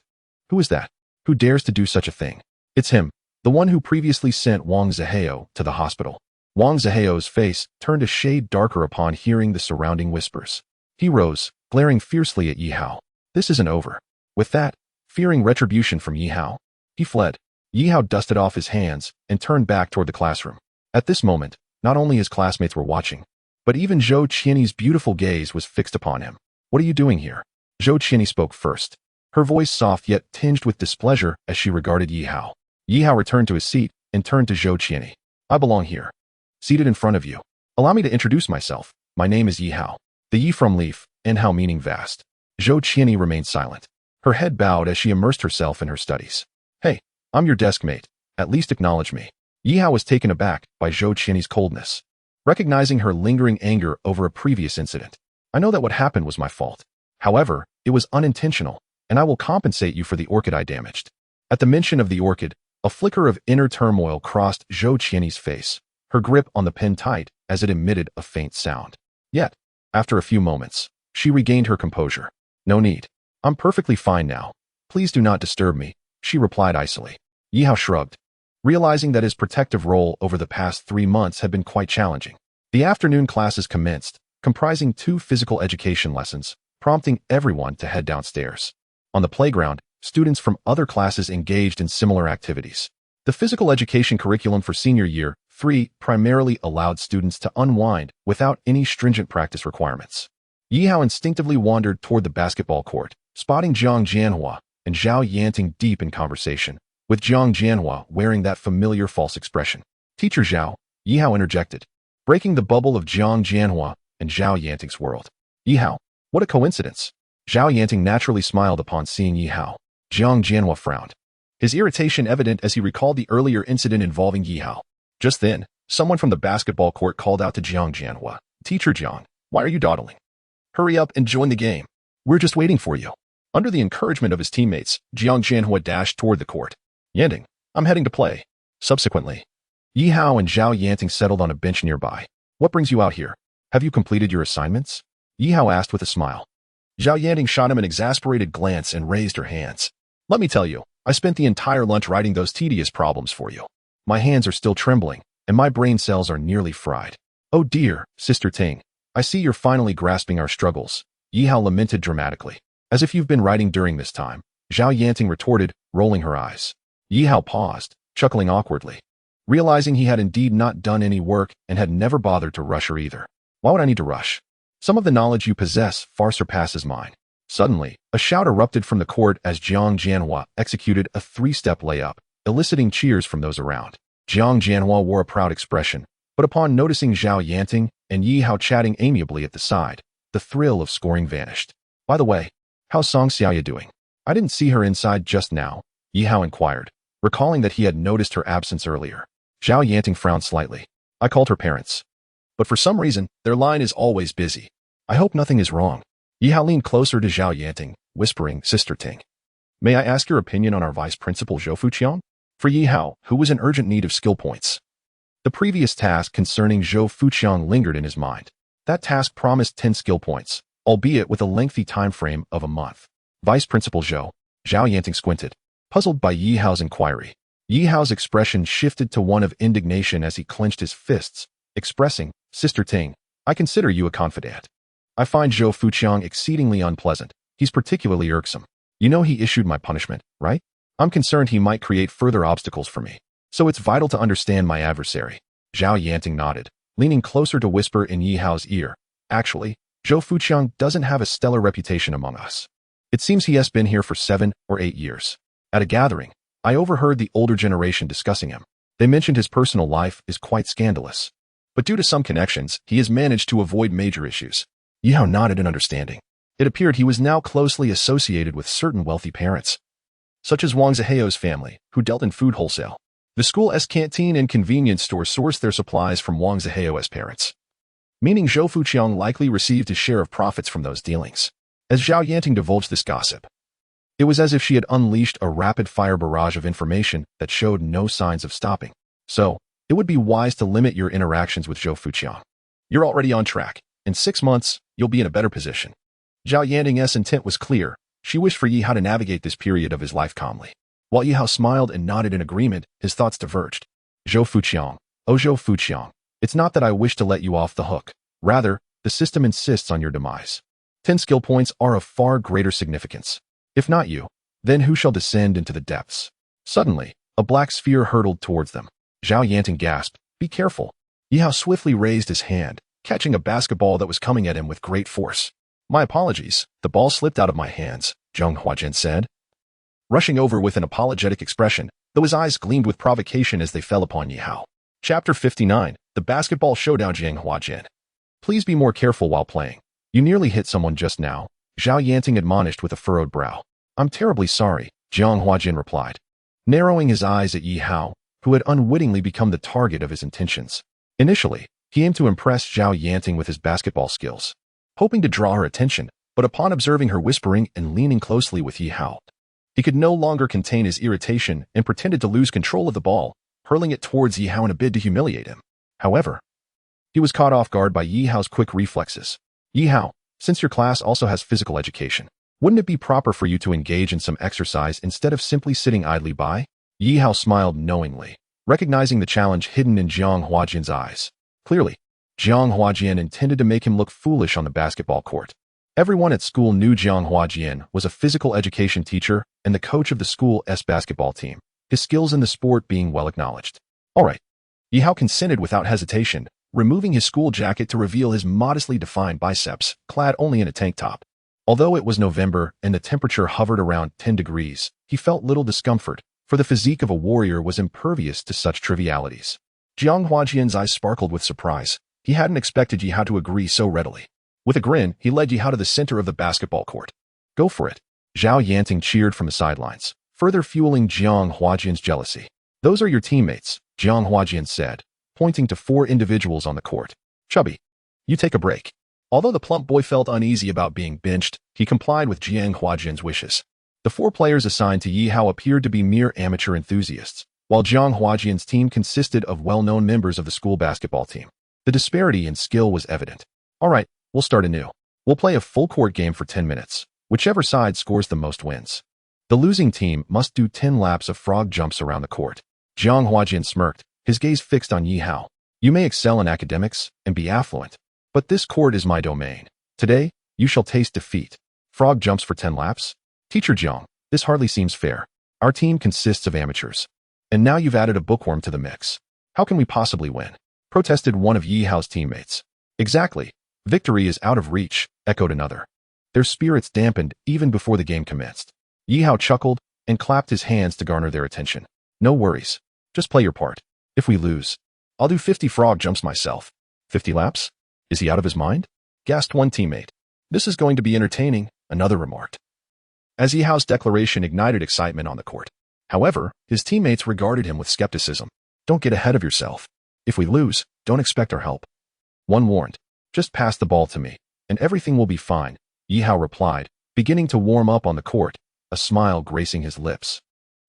Who is that? Who dares to do such a thing?" "It's him, the one who previously sent Wang Zihao to the hospital." Wang Zihao's face turned a shade darker upon hearing the surrounding whispers. He rose, glaring fiercely at Yi Hao. "This isn't over." With that, fearing retribution from Yi Hao, he fled. Yi Hao dusted off his hands and turned back toward the classroom. At this moment, not only his classmates were watching, but even Zhou Qianyi's beautiful gaze was fixed upon him. "What are you doing here?" Zhou Qianyi spoke first, her voice soft yet tinged with displeasure as she regarded Yi Hao. Yi Hao returned to his seat and turned to Zhou Qianyi. "I belong here, seated in front of you. Allow me to introduce myself. My name is Yi Hao. The Yi from leaf, and Hao meaning vast." Zhou Qianyi remained silent, her head bowed as she immersed herself in her studies. "Hey, I'm your desk mate. At least acknowledge me." Yi Hao was taken aback by Zhou Qianyi's coldness, recognizing her lingering anger over a previous incident. "I know that what happened was my fault. However, it was unintentional, and I will compensate you for the orchid I damaged. At the mention of the orchid, a flicker of inner turmoil crossed Zhou Qianyi's face, her grip on the pen tight as it emitted a faint sound. Yet, after a few moments, she regained her composure. No need. I'm perfectly fine now. Please do not disturb me, she replied icily. Yi Hao shrugged, realizing that his protective role over the past 3 months had been quite challenging. The afternoon classes commenced, comprising 2 physical education lessons, prompting everyone to head downstairs. On the playground, students from other classes engaged in similar activities. The physical education curriculum for senior year 3 primarily allowed students to unwind without any stringent practice requirements. Yi Hao instinctively wandered toward the basketball court, spotting Jiang Jianhua and Zhao Yanting deep in conversation, with Jiang Jianhua wearing that familiar false expression. Teacher Zhao, Yi Hao interjected, breaking the bubble of Jiang Jianhua and Zhao Yanting's world. Yi Hao, what a coincidence. Zhao Yanting naturally smiled upon seeing Yi Hao. Jiang Jianhua frowned, his irritation evident as he recalled the earlier incident involving Yi Hao. Just then, someone from the basketball court called out to Jiang Jianhua, Teacher Jiang, why are you dawdling? Hurry up and join the game. We're just waiting for you. Under the encouragement of his teammates, Jiang Jianhua dashed toward the court. Yanting, I'm heading to play. Subsequently, Yi Hao and Zhao Yanting settled on a bench nearby. What brings you out here? Have you completed your assignments? Yi Hao asked with a smile. Zhao Yanting shot him an exasperated glance and raised her hands. Let me tell you, I spent the entire lunch writing those tedious problems for you. My hands are still trembling, and my brain cells are nearly fried. Oh dear, Sister Ting, I see you're finally grasping our struggles, Yi Hao lamented dramatically. As if you've been writing during this time, Zhao Yanting retorted, rolling her eyes. Yi Hao paused, chuckling awkwardly, realizing he had indeed not done any work and had never bothered to rush her either. Why would I need to rush? Some of the knowledge you possess far surpasses mine. Suddenly, a shout erupted from the court as Jiang Jianhua executed a 3-step layup, eliciting cheers from those around. Jiang Jianhua wore a proud expression, but upon noticing Zhao Yanting and Yi Hao chatting amiably at the side, the thrill of scoring vanished. By the way, how's Song Xiaoya doing? I didn't see her inside just now, Yi Hao inquired, recalling that he had noticed her absence earlier. Zhao Yanting frowned slightly. I called her parents, but for some reason, their line is always busy. I hope nothing is wrong. Yi Hao leaned closer to Zhao Yanting, whispering, Sister Ting, may I ask your opinion on our vice principal Zhou Fuqiang? For Yi Hao, who was in urgent need of skill points. The previous task concerning Zhou Fuqiang lingered in his mind. That task promised 10 skill points, albeit with a lengthy time frame of a month. Vice Principal Zhou Yanting squinted, puzzled by Yi Hao's inquiry. Yi Hao's expression shifted to one of indignation as he clenched his fists, expressing, Sister Ting, I consider you a confidant. I find Zhou Fuqiang exceedingly unpleasant. He's particularly irksome. You know he issued my punishment, right? I'm concerned he might create further obstacles for me. So it's vital to understand my adversary. Zhao Yanting nodded, leaning closer to whisper in Yi Hao's ear. Actually, Zhou Fuqiang doesn't have a stellar reputation among us. It seems he has been here for 7 or 8 years. At a gathering, I overheard the older generation discussing him. They mentioned his personal life is quite scandalous. But due to some connections, he has managed to avoid major issues. Yi Hao nodded in understanding. It appeared he was now closely associated with certain wealthy parents, such as Wang Ziheo's family, who dealt in food wholesale. The school's canteen and convenience store sourced their supplies from Wang Ziheo's parents, meaning Zhou Fuqiang likely received his share of profits from those dealings. As Zhao Yanting divulged this gossip, it was as if she had unleashed a rapid-fire barrage of information that showed no signs of stopping. So, it would be wise to limit your interactions with Zhou Fuqiang. You're already on track. In 6 months, you'll be in a better position. Zhao Yanting's intent was clear. She wished for Yi Hao to navigate this period of his life calmly. While Yi Hao smiled and nodded in agreement, his thoughts diverged. Zhou Fuqiang, oh Zhou Fuqiang, it's not that I wish to let you off the hook. Rather, the system insists on your demise. 10 skill points are of far greater significance. If not you, then who shall descend into the depths? Suddenly, a black sphere hurtled towards them. Zhao Yanting gasped, be careful. Yi Hao swiftly raised his hand, catching a basketball that was coming at him with great force. My apologies, the ball slipped out of my hands, Zheng Huajin said, rushing over with an apologetic expression, though his eyes gleamed with provocation as they fell upon Yi Hao. Chapter 59, The Basketball Showdown. Zheng Huajin. Please be more careful while playing. You nearly hit someone just now, Zhao Yanting admonished with a furrowed brow. I'm terribly sorry, Zheng Huajin replied, narrowing his eyes at Yi Hao, who had unwittingly become the target of his intentions. Initially, he aimed to impress Zhao Yanting with his basketball skills, hoping to draw her attention, but upon observing her whispering and leaning closely with Yi Hao, he could no longer contain his irritation and pretended to lose control of the ball, hurling it towards Yi Hao in a bid to humiliate him. However, he was caught off guard by Yi Hao's quick reflexes. Yi Hao, since your class also has physical education, wouldn't it be proper for you to engage in some exercise instead of simply sitting idly by? Yi Hao smiled knowingly, recognizing the challenge hidden in Jiang Huajian's eyes. Clearly, Jiang Huajian intended to make him look foolish on the basketball court. Everyone at school knew Jiang Huajian was a physical education teacher and the coach of the school's basketball team, his skills in the sport being well acknowledged. All right. Yi Hao consented without hesitation, removing his school jacket to reveal his modestly defined biceps, clad only in a tank top. Although it was November and the temperature hovered around 10 degrees, he felt little discomfort, for the physique of a warrior was impervious to such trivialities. Jiang Huajian's eyes sparkled with surprise. He hadn't expected Yi Hao to agree so readily. With a grin, he led Yi Hao to the center of the basketball court. Go for it. Zhao Yanting cheered from the sidelines, further fueling Jiang Huajian's jealousy. Those are your teammates, Jiang Huajian said, pointing to 4 individuals on the court. Chubby, you take a break. Although the plump boy felt uneasy about being benched, he complied with Jiang Huajian's wishes. The 4 players assigned to Yi Hao appeared to be mere amateur enthusiasts, while Jiang Huajian's team consisted of well-known members of the school basketball team. The disparity in skill was evident. All right, we'll start anew. We'll play a full-court game for 10 minutes. Whichever side scores the most wins. The losing team must do 10 laps of frog jumps around the court. Jiang Huajian smirked, his gaze fixed on Yi Hao. You may excel in academics and be affluent, but this court is my domain. Today, you shall taste defeat. Frog jumps for 10 laps? Teacher Jiang, this hardly seems fair. Our team consists of amateurs. And now you've added a bookworm to the mix. How can we possibly win? Protested one of Yi Hao's teammates. Exactly. Victory is out of reach, echoed another. Their spirits dampened even before the game commenced. Yi Hao chuckled and clapped his hands to garner their attention. No worries. Just play your part. If we lose, I'll do 50 frog jumps myself. 50 laps? Is he out of his mind? Gasped one teammate. This is going to be entertaining, another remarked. As Yi Hao's declaration ignited excitement on the court. However, his teammates regarded him with skepticism. Don't get ahead of yourself. If we lose, don't expect our help. One warned. Just pass the ball to me, and everything will be fine, Yi Hao replied, beginning to warm up on the court, a smile gracing his lips.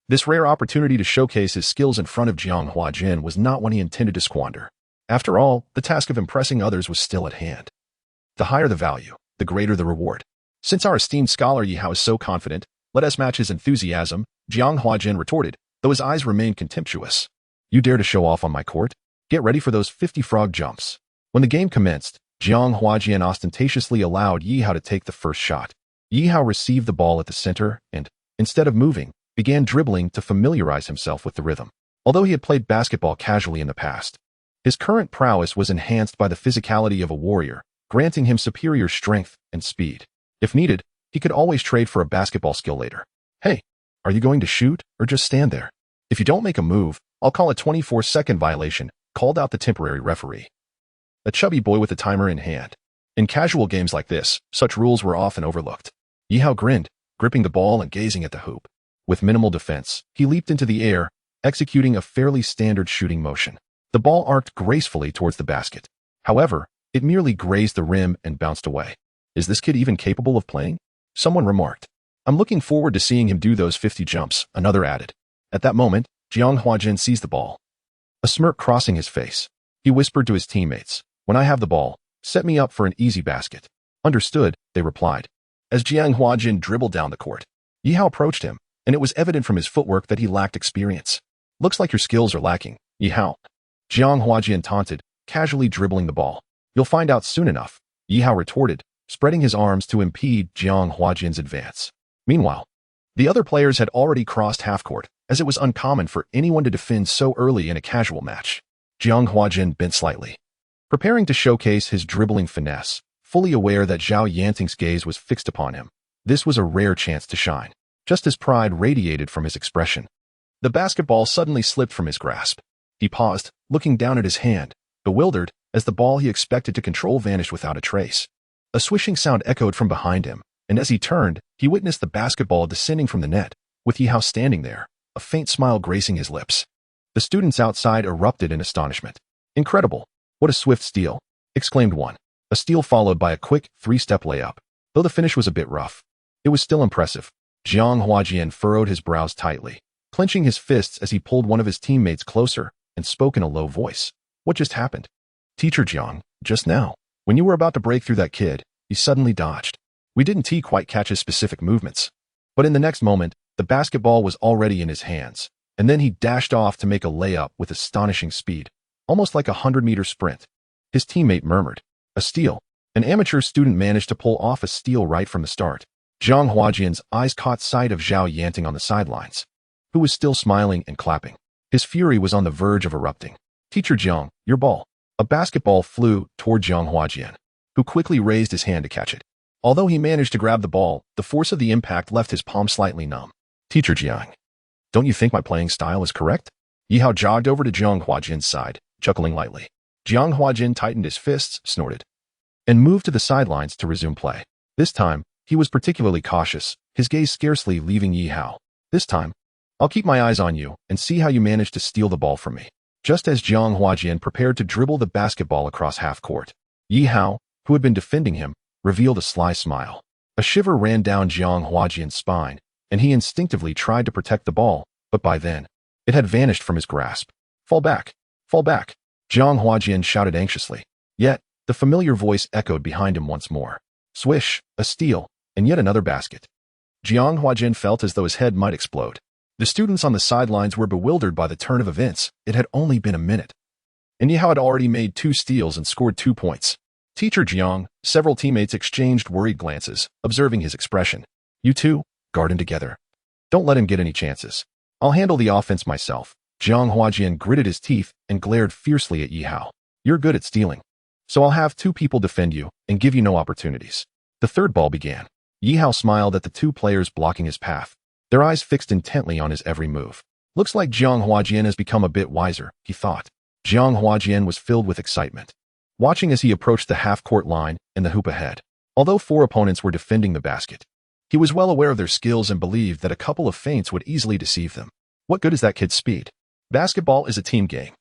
This rare opportunity to showcase his skills in front of Jiang Huajian was not one he intended to squander. After all, the task of impressing others was still at hand. The higher the value, the greater the reward. Since our esteemed scholar Yi Hao is so confident, let us match his enthusiasm, Jiang Huajian retorted, though his eyes remained contemptuous. You dare to show off on my court? Get ready for those 50 frog jumps. When the game commenced, Jiang Huajian ostentatiously allowed Yi Hao to take the first shot. Yi Hao received the ball at the center and, instead of moving, began dribbling to familiarize himself with the rhythm. Although he had played basketball casually in the past, his current prowess was enhanced by the physicality of a warrior, granting him superior strength and speed. If needed, he could always trade for a basketball skill later. Hey, are you going to shoot or just stand there? If you don't make a move, I'll call a 24-second violation, called out the temporary referee. A chubby boy with a timer in hand. In casual games like this, such rules were often overlooked. Yi Hao grinned, gripping the ball and gazing at the hoop. With minimal defense, he leaped into the air, executing a fairly standard shooting motion. The ball arced gracefully towards the basket. However, it merely grazed the rim and bounced away. Is this kid even capable of playing? Someone remarked. I'm looking forward to seeing him do those 50 jumps, another added. At that moment, Jiang Huajian seized the ball. A smirk crossing his face, he whispered to his teammates, when I have the ball, set me up for an easy basket. Understood, they replied. As Jiang Huajian dribbled down the court, Yi Hao approached him, and it was evident from his footwork that he lacked experience. Looks like your skills are lacking, Yi Hao. Jiang Huajian taunted, casually dribbling the ball. You'll find out soon enough, Yi Hao retorted, spreading his arms to impede Jiang Huajian's advance. Meanwhile, the other players had already crossed half-court, as it was uncommon for anyone to defend so early in a casual match. Jiang Huajian bent slightly, preparing to showcase his dribbling finesse, fully aware that Zhao Yanting's gaze was fixed upon him. This was a rare chance to shine. Just as pride radiated from his expression, the basketball suddenly slipped from his grasp. He paused, looking down at his hand, bewildered, as the ball he expected to control vanished without a trace. A swishing sound echoed from behind him, and as he turned, he witnessed the basketball descending from the net, with Yi Hao standing there, a faint smile gracing his lips. The students outside erupted in astonishment. Incredible! What a swift steal! Exclaimed one. A steal followed by a quick, 3-step layup. Though the finish was a bit rough, it was still impressive. Jiang Huajian furrowed his brows tightly, clenching his fists as he pulled one of his teammates closer and spoke in a low voice. What just happened? Teacher Jiang, just now, when you were about to break through that kid, he suddenly dodged. We didn't quite catch his specific movements, but in the next moment, the basketball was already in his hands, and then he dashed off to make a layup with astonishing speed, almost like a 100-meter sprint. His teammate murmured, "A steal." An amateur student managed to pull off a steal right from the start. Jiang Huajian's eyes caught sight of Zhao Yanting on the sidelines, who was still smiling and clapping. His fury was on the verge of erupting. Teacher Jiang, your ball. A basketball flew toward Jiang Huajian, who quickly raised his hand to catch it. Although he managed to grab the ball, the force of the impact left his palm slightly numb. Teacher Jiang, don't you think my playing style is correct? Yi Hao jogged over to Jiang Huajian's side, chuckling lightly. Jiang Huajin tightened his fists, snorted, and moved to the sidelines to resume play. This time, he was particularly cautious, his gaze scarcely leaving Yi Hao. This time, I'll keep my eyes on you and see how you manage to steal the ball from me. Just as Jiang Huajian prepared to dribble the basketball across half court, Yi Hao, who had been defending him, revealed a sly smile. A shiver ran down Jiang Huajian's spine, and he instinctively tried to protect the ball, but by then, it had vanished from his grasp. Fall back! Fall back! Jiang Huajian shouted anxiously. Yet, the familiar voice echoed behind him once more. Swish, a steal, and yet another basket. Jiang Huajian felt as though his head might explode. The students on the sidelines were bewildered by the turn of events. It had only been a minute, and Yi Hao had already made 2 steals and scored 2 points. Teacher Jiang, several teammates exchanged worried glances, observing his expression. You two, guard him together. Don't let him get any chances. I'll handle the offense myself. Jiang Huajian gritted his teeth and glared fiercely at Yi Hao. You're good at stealing, so I'll have 2 people defend you and give you no opportunities. The third ball began. Yi Hao smiled at the 2 players blocking his path, their eyes fixed intently on his every move. Looks like Jiang Huajian has become a bit wiser, he thought. Jiang Huajian was filled with excitement, watching as he approached the half-court line and the hoop ahead. Although 4 opponents were defending the basket, he was well aware of their skills and believed that a couple of feints would easily deceive them. What good is that kid's speed? Basketball is a team game.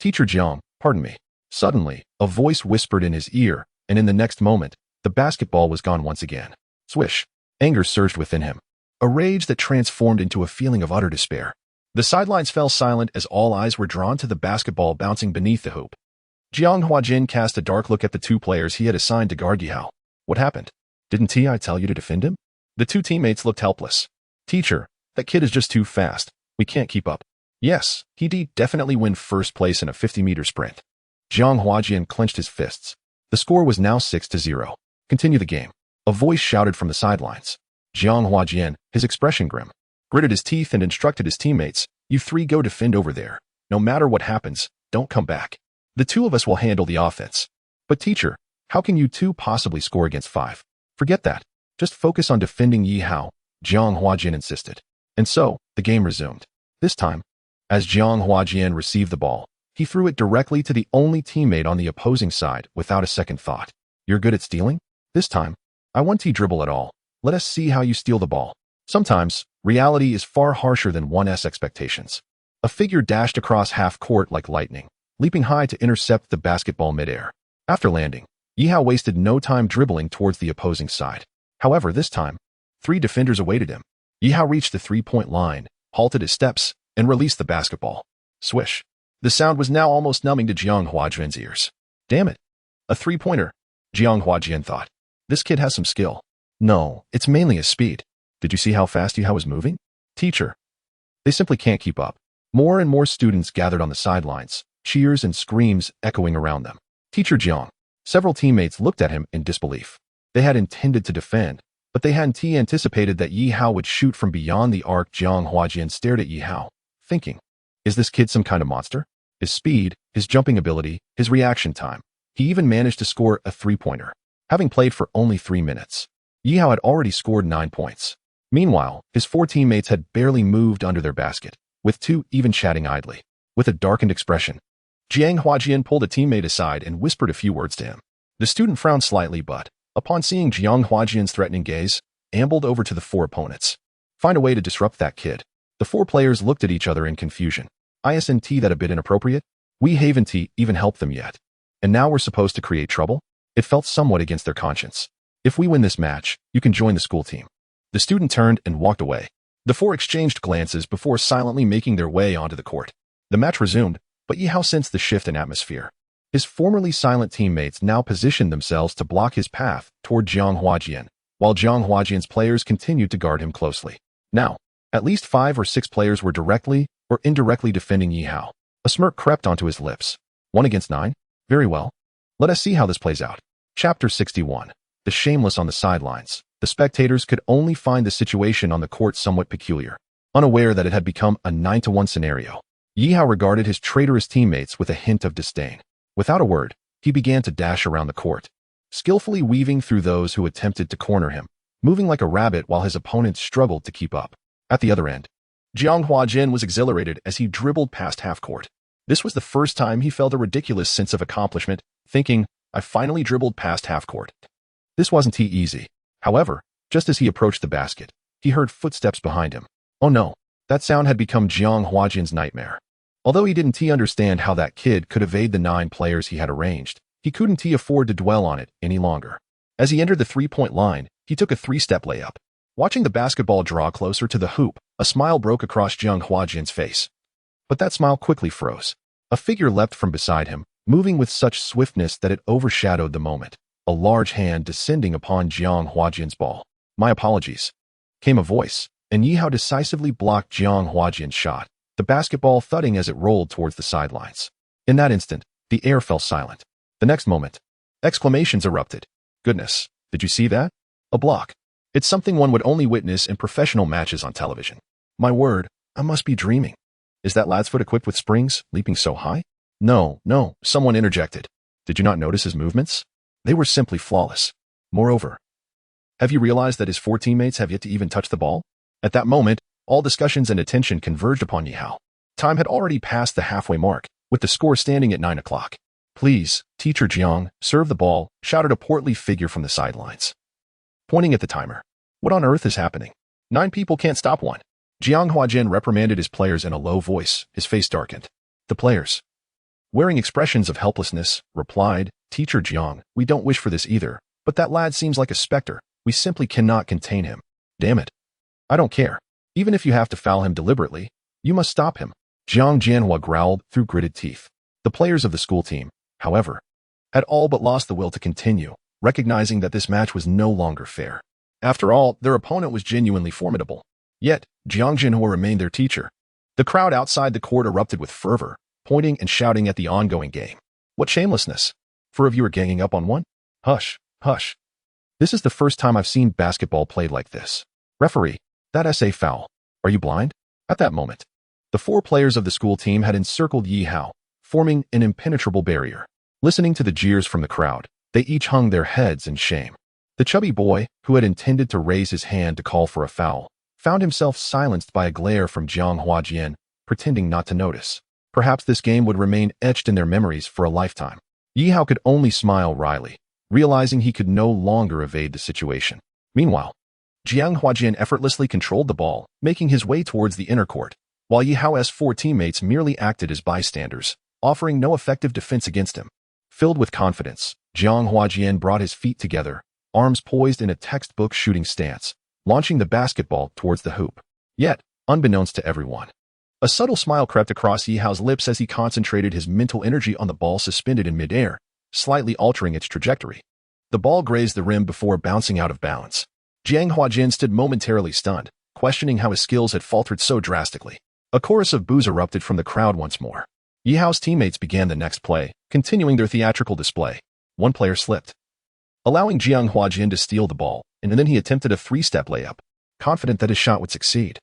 Teacher Jiang, pardon me. Suddenly, a voice whispered in his ear, and in the next moment, the basketball was gone once again. Swish. Anger surged within him, a rage that transformed into a feeling of utter despair. The sidelines fell silent as all eyes were drawn to the basketball bouncing beneath the hoop. Jiang Huajin cast a dark look at the 2 players he had assigned to guard Yi Hao. What happened? Didn't I tell you to defend him? The 2 teammates looked helpless. Teacher, that kid is just too fast. We can't keep up. Yes, he'd definitely win first place in a 50-meter sprint. Jiang Huajian clenched his fists. The score was now 6-0. Continue the game. A voice shouted from the sidelines. Jiang Huajian, his expression grim, gritted his teeth and instructed his teammates, you 3 go defend over there. No matter what happens, don't come back. The 2 of us will handle the offense. But teacher, how can you 2 possibly score against 5? Forget that. Just focus on defending Yi Hao, Jiang Huajian insisted. And so, the game resumed. This time, as Jiang Huajian received the ball, he threw it directly to the only teammate on the opposing side without a second thought. You're good at stealing? This time, I won't dribble at all. Let us see how you steal the ball. Sometimes, reality is far harsher than one's expectations. A figure dashed across half court like lightning, leaping high to intercept the basketball midair. After landing, Yi Hao wasted no time dribbling towards the opposing side. However, this time, 3 defenders awaited him. Yi Hao reached the 3-point line, halted his steps, and released the basketball. Swish. The sound was now almost numbing to Jiang Huajian's ears. Damn it. A 3-pointer, Jiang Huajian thought. This kid has some skill. No, it's mainly his speed. Did you see how fast Yi Hao was moving? Teacher. They simply can't keep up. More and more students gathered on the sidelines, cheers and screams echoing around them. Teacher Jiang. Several teammates looked at him in disbelief. They had intended to defend, but they hadn't anticipated that Yi Hao would shoot from beyond the arc. Jiang Huajian stared at Yi Hao, thinking, is this kid some kind of monster? His speed, his jumping ability, his reaction time. He even managed to score a 3-pointer. Having played for only 3 minutes, Yi Hao had already scored 9 points. Meanwhile, his 4 teammates had barely moved under their basket, with 2 even chatting idly. With a darkened expression, Jiang Huajian pulled a teammate aside and whispered a few words to him. The student frowned slightly but, upon seeing Jiang Huajian's threatening gaze, ambled over to the 4 opponents. Find a way to disrupt that kid. The 4 players looked at each other in confusion. Isn't that a bit inappropriate? We haven't even helped them yet. And now we're supposed to create trouble? It felt somewhat against their conscience. If we win this match, you can join the school team. The student turned and walked away. The four exchanged glances before silently making their way onto the court. The match resumed, but Yihao sensed the shift in atmosphere. His formerly silent teammates now positioned themselves to block his path toward Jiang Huajian, while Jiang Huajian's players continued to guard him closely. Now, at least 5 or 6 players were directly or indirectly defending Yihao. A smirk crept onto his lips. 1 against 9? Very well. Let us see how this plays out. Chapter 61. The Shameless on the Sidelines. The spectators could only find the situation on the court somewhat peculiar, unaware that it had become a 9-to-1 scenario. Yihao regarded his traitorous teammates with a hint of disdain. Without a word, he began to dash around the court, skillfully weaving through those who attempted to corner him, moving like a rabbit while his opponents struggled to keep up. At the other end, Jiang Huajin was exhilarated as he dribbled past half-court. This was the first time he felt a ridiculous sense of accomplishment, thinking, I finally dribbled past half-court. This wasn't easy. However, just as he approached the basket, he heard footsteps behind him. Oh no, that sound had become Jiang Huajin's nightmare. Although he didn't understand how that kid could evade the 9 players he had arranged, he couldn't afford to dwell on it any longer. As he entered the 3-point line, he took a 3-step layup. Watching the basketball draw closer to the hoop, a smile broke across Jiang Huajin's face. But that smile quickly froze. A figure leapt from beside him, moving with such swiftness that it overshadowed the moment. A large hand descending upon Jiang Huajin's ball. My apologies, came a voice, and Yihao decisively blocked Jiang Huajin's shot, the basketball thudding as it rolled towards the sidelines. In that instant, the air fell silent. The next moment, exclamations erupted. Goodness, did you see that? A block. It's something one would only witness in professional matches on television. My word, I must be dreaming. Is that lad's foot equipped with springs, leaping so high? No, someone interjected. Did you not notice his movements? They were simply flawless. Moreover, have you realized that his 4 teammates have yet to even touch the ball? At that moment, all discussions and attention converged upon Yihao. Time had already passed the halfway mark, with the score standing at 9 o'clock. Please, Teacher Jiang, serve the ball, shouted a portly figure from the sidelines, pointing at the timer. What on earth is happening? 9 people can't stop one. Jiang Huajin reprimanded his players in a low voice, his face darkened. The players, wearing expressions of helplessness, replied, Teacher Jiang, we don't wish for this either, but that lad seems like a specter. We simply cannot contain him. Damn it. I don't care. Even if you have to foul him deliberately, you must stop him. Jiang Jianhua growled through gritted teeth. The players of the school team, however, had all but lost the will to continue, recognizing that this match was no longer fair. After all, their opponent was genuinely formidable. Yet, Jiang Jianhua remained their teacher. The crowd outside the court erupted with fervor, pointing and shouting at the ongoing game. What shamelessness! 4 of you are ganging up on one? Hush, hush. This is the first time I've seen basketball played like this. Referee, that's a foul. Are you blind? At that moment, the 4 players of the school team had encircled Yihao, forming an impenetrable barrier. Listening to the jeers from the crowd, they each hung their heads in shame. The chubby boy, who had intended to raise his hand to call for a foul, found himself silenced by a glare from Jiang Huajian, pretending not to notice. Perhaps this game would remain etched in their memories for a lifetime. Yihao could only smile wryly, realizing he could no longer evade the situation. Meanwhile, Jiang Huajian effortlessly controlled the ball, making his way towards the inner court, while Yihao's 4 teammates merely acted as bystanders, offering no effective defense against him. Filled with confidence, Jiang Huajian brought his feet together, arms poised in a textbook shooting stance, launching the basketball towards the hoop. Yet, unbeknownst to everyone, a subtle smile crept across Yihao's lips as he concentrated his mental energy on the ball suspended in midair, slightly altering its trajectory. The ball grazed the rim before bouncing out of bounds. Jiang Huajin stood momentarily stunned, questioning how his skills had faltered so drastically. A chorus of boos erupted from the crowd once more. Yihao's teammates began the next play, continuing their theatrical display. One player slipped, allowing Jiang Huajin to steal the ball, and then he attempted a 3-step layup, confident that his shot would succeed.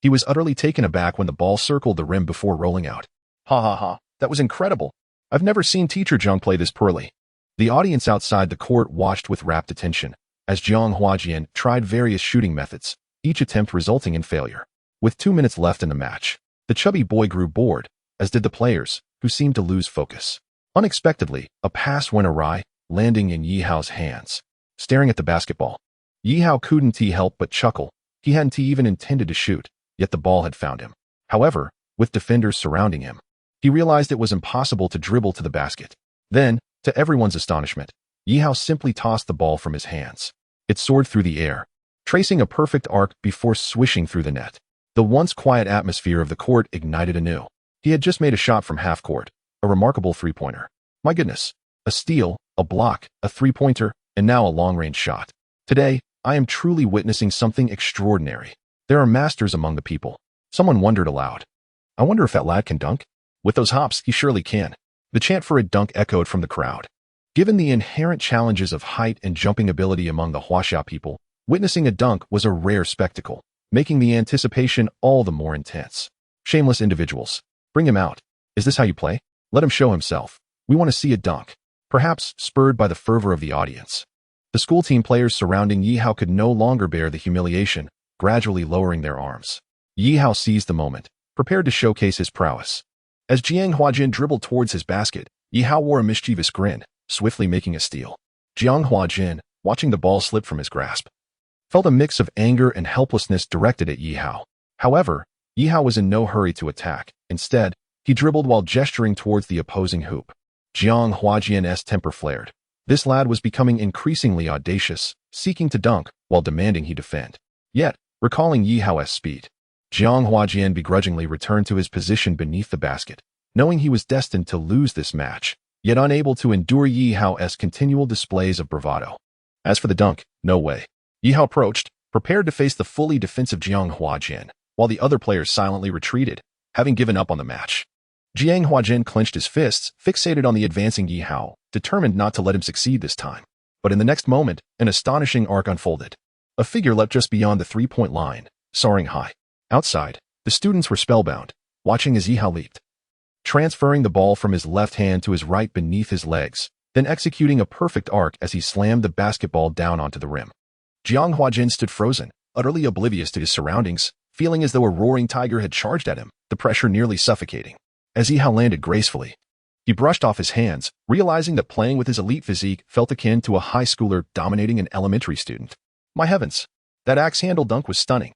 He was utterly taken aback when the ball circled the rim before rolling out. Ha ha ha, that was incredible. I've never seen Teacher Jiang play this poorly. The audience outside the court watched with rapt attention, as Jiang Huajian tried various shooting methods, each attempt resulting in failure. With 2 minutes left in the match, the chubby boy grew bored, as did the players, who seemed to lose focus. Unexpectedly, a pass went awry, landing in Yihao's hands. Staring at the basketball, Yihao couldn't help but chuckle. He hadn't even intended to shoot, yet the ball had found him. However, with defenders surrounding him, he realized it was impossible to dribble to the basket. Then, to everyone's astonishment, Yi Hao simply tossed the ball from his hands. It soared through the air, tracing a perfect arc before swishing through the net. The once quiet atmosphere of the court ignited anew. He had just made a shot from half-court, a remarkable three-pointer. My goodness, a steal, a block, a three-pointer, and now a long-range shot. Today, I am truly witnessing something extraordinary. There are masters among the people. Someone wondered aloud. I wonder if that lad can dunk? With those hops, he surely can. The chant for a dunk echoed from the crowd. Given the inherent challenges of height and jumping ability among the Huaxia people, witnessing a dunk was a rare spectacle, making the anticipation all the more intense. Shameless individuals. Bring him out. Is this how you play? Let him show himself. We want to see a dunk. Perhaps spurred by the fervor of the audience. The school team players surrounding Yi Hao could no longer bear the humiliation, gradually lowering their arms. Yi Hao seized the moment, prepared to showcase his prowess. As Jiang Huajin dribbled towards his basket, Yi Hao wore a mischievous grin, swiftly making a steal. Jiang Huajin, watching the ball slip from his grasp, felt a mix of anger and helplessness directed at Yi Hao. However, Yi Hao was in no hurry to attack. Instead, he dribbled while gesturing towards the opposing hoop. Jiang Huajin's temper flared. This lad was becoming increasingly audacious, seeking to dunk while demanding he defend. Yet, recalling Yi Hao's speed, Jiang Huajin begrudgingly returned to his position beneath the basket, knowing he was destined to lose this match, yet unable to endure Yi Hao's continual displays of bravado. As for the dunk, no way. Yi Hao approached, prepared to face the fully defensive Jiang Huajin, while the other players silently retreated, having given up on the match. Jiang Huajin clenched his fists, fixated on the advancing Yi Hao, determined not to let him succeed this time. But in the next moment, an astonishing arc unfolded. A figure leapt just beyond the three-point line, soaring high. Outside, the students were spellbound, watching as Yi Hao leaped, transferring the ball from his left hand to his right beneath his legs, then executing a perfect arc as he slammed the basketball down onto the rim. Jiang Huajin stood frozen, utterly oblivious to his surroundings, feeling as though a roaring tiger had charged at him, the pressure nearly suffocating. As Yi Hao landed gracefully, he brushed off his hands, realizing that playing with his elite physique felt akin to a high schooler dominating an elementary student. My heavens, that axe-handle dunk was stunning.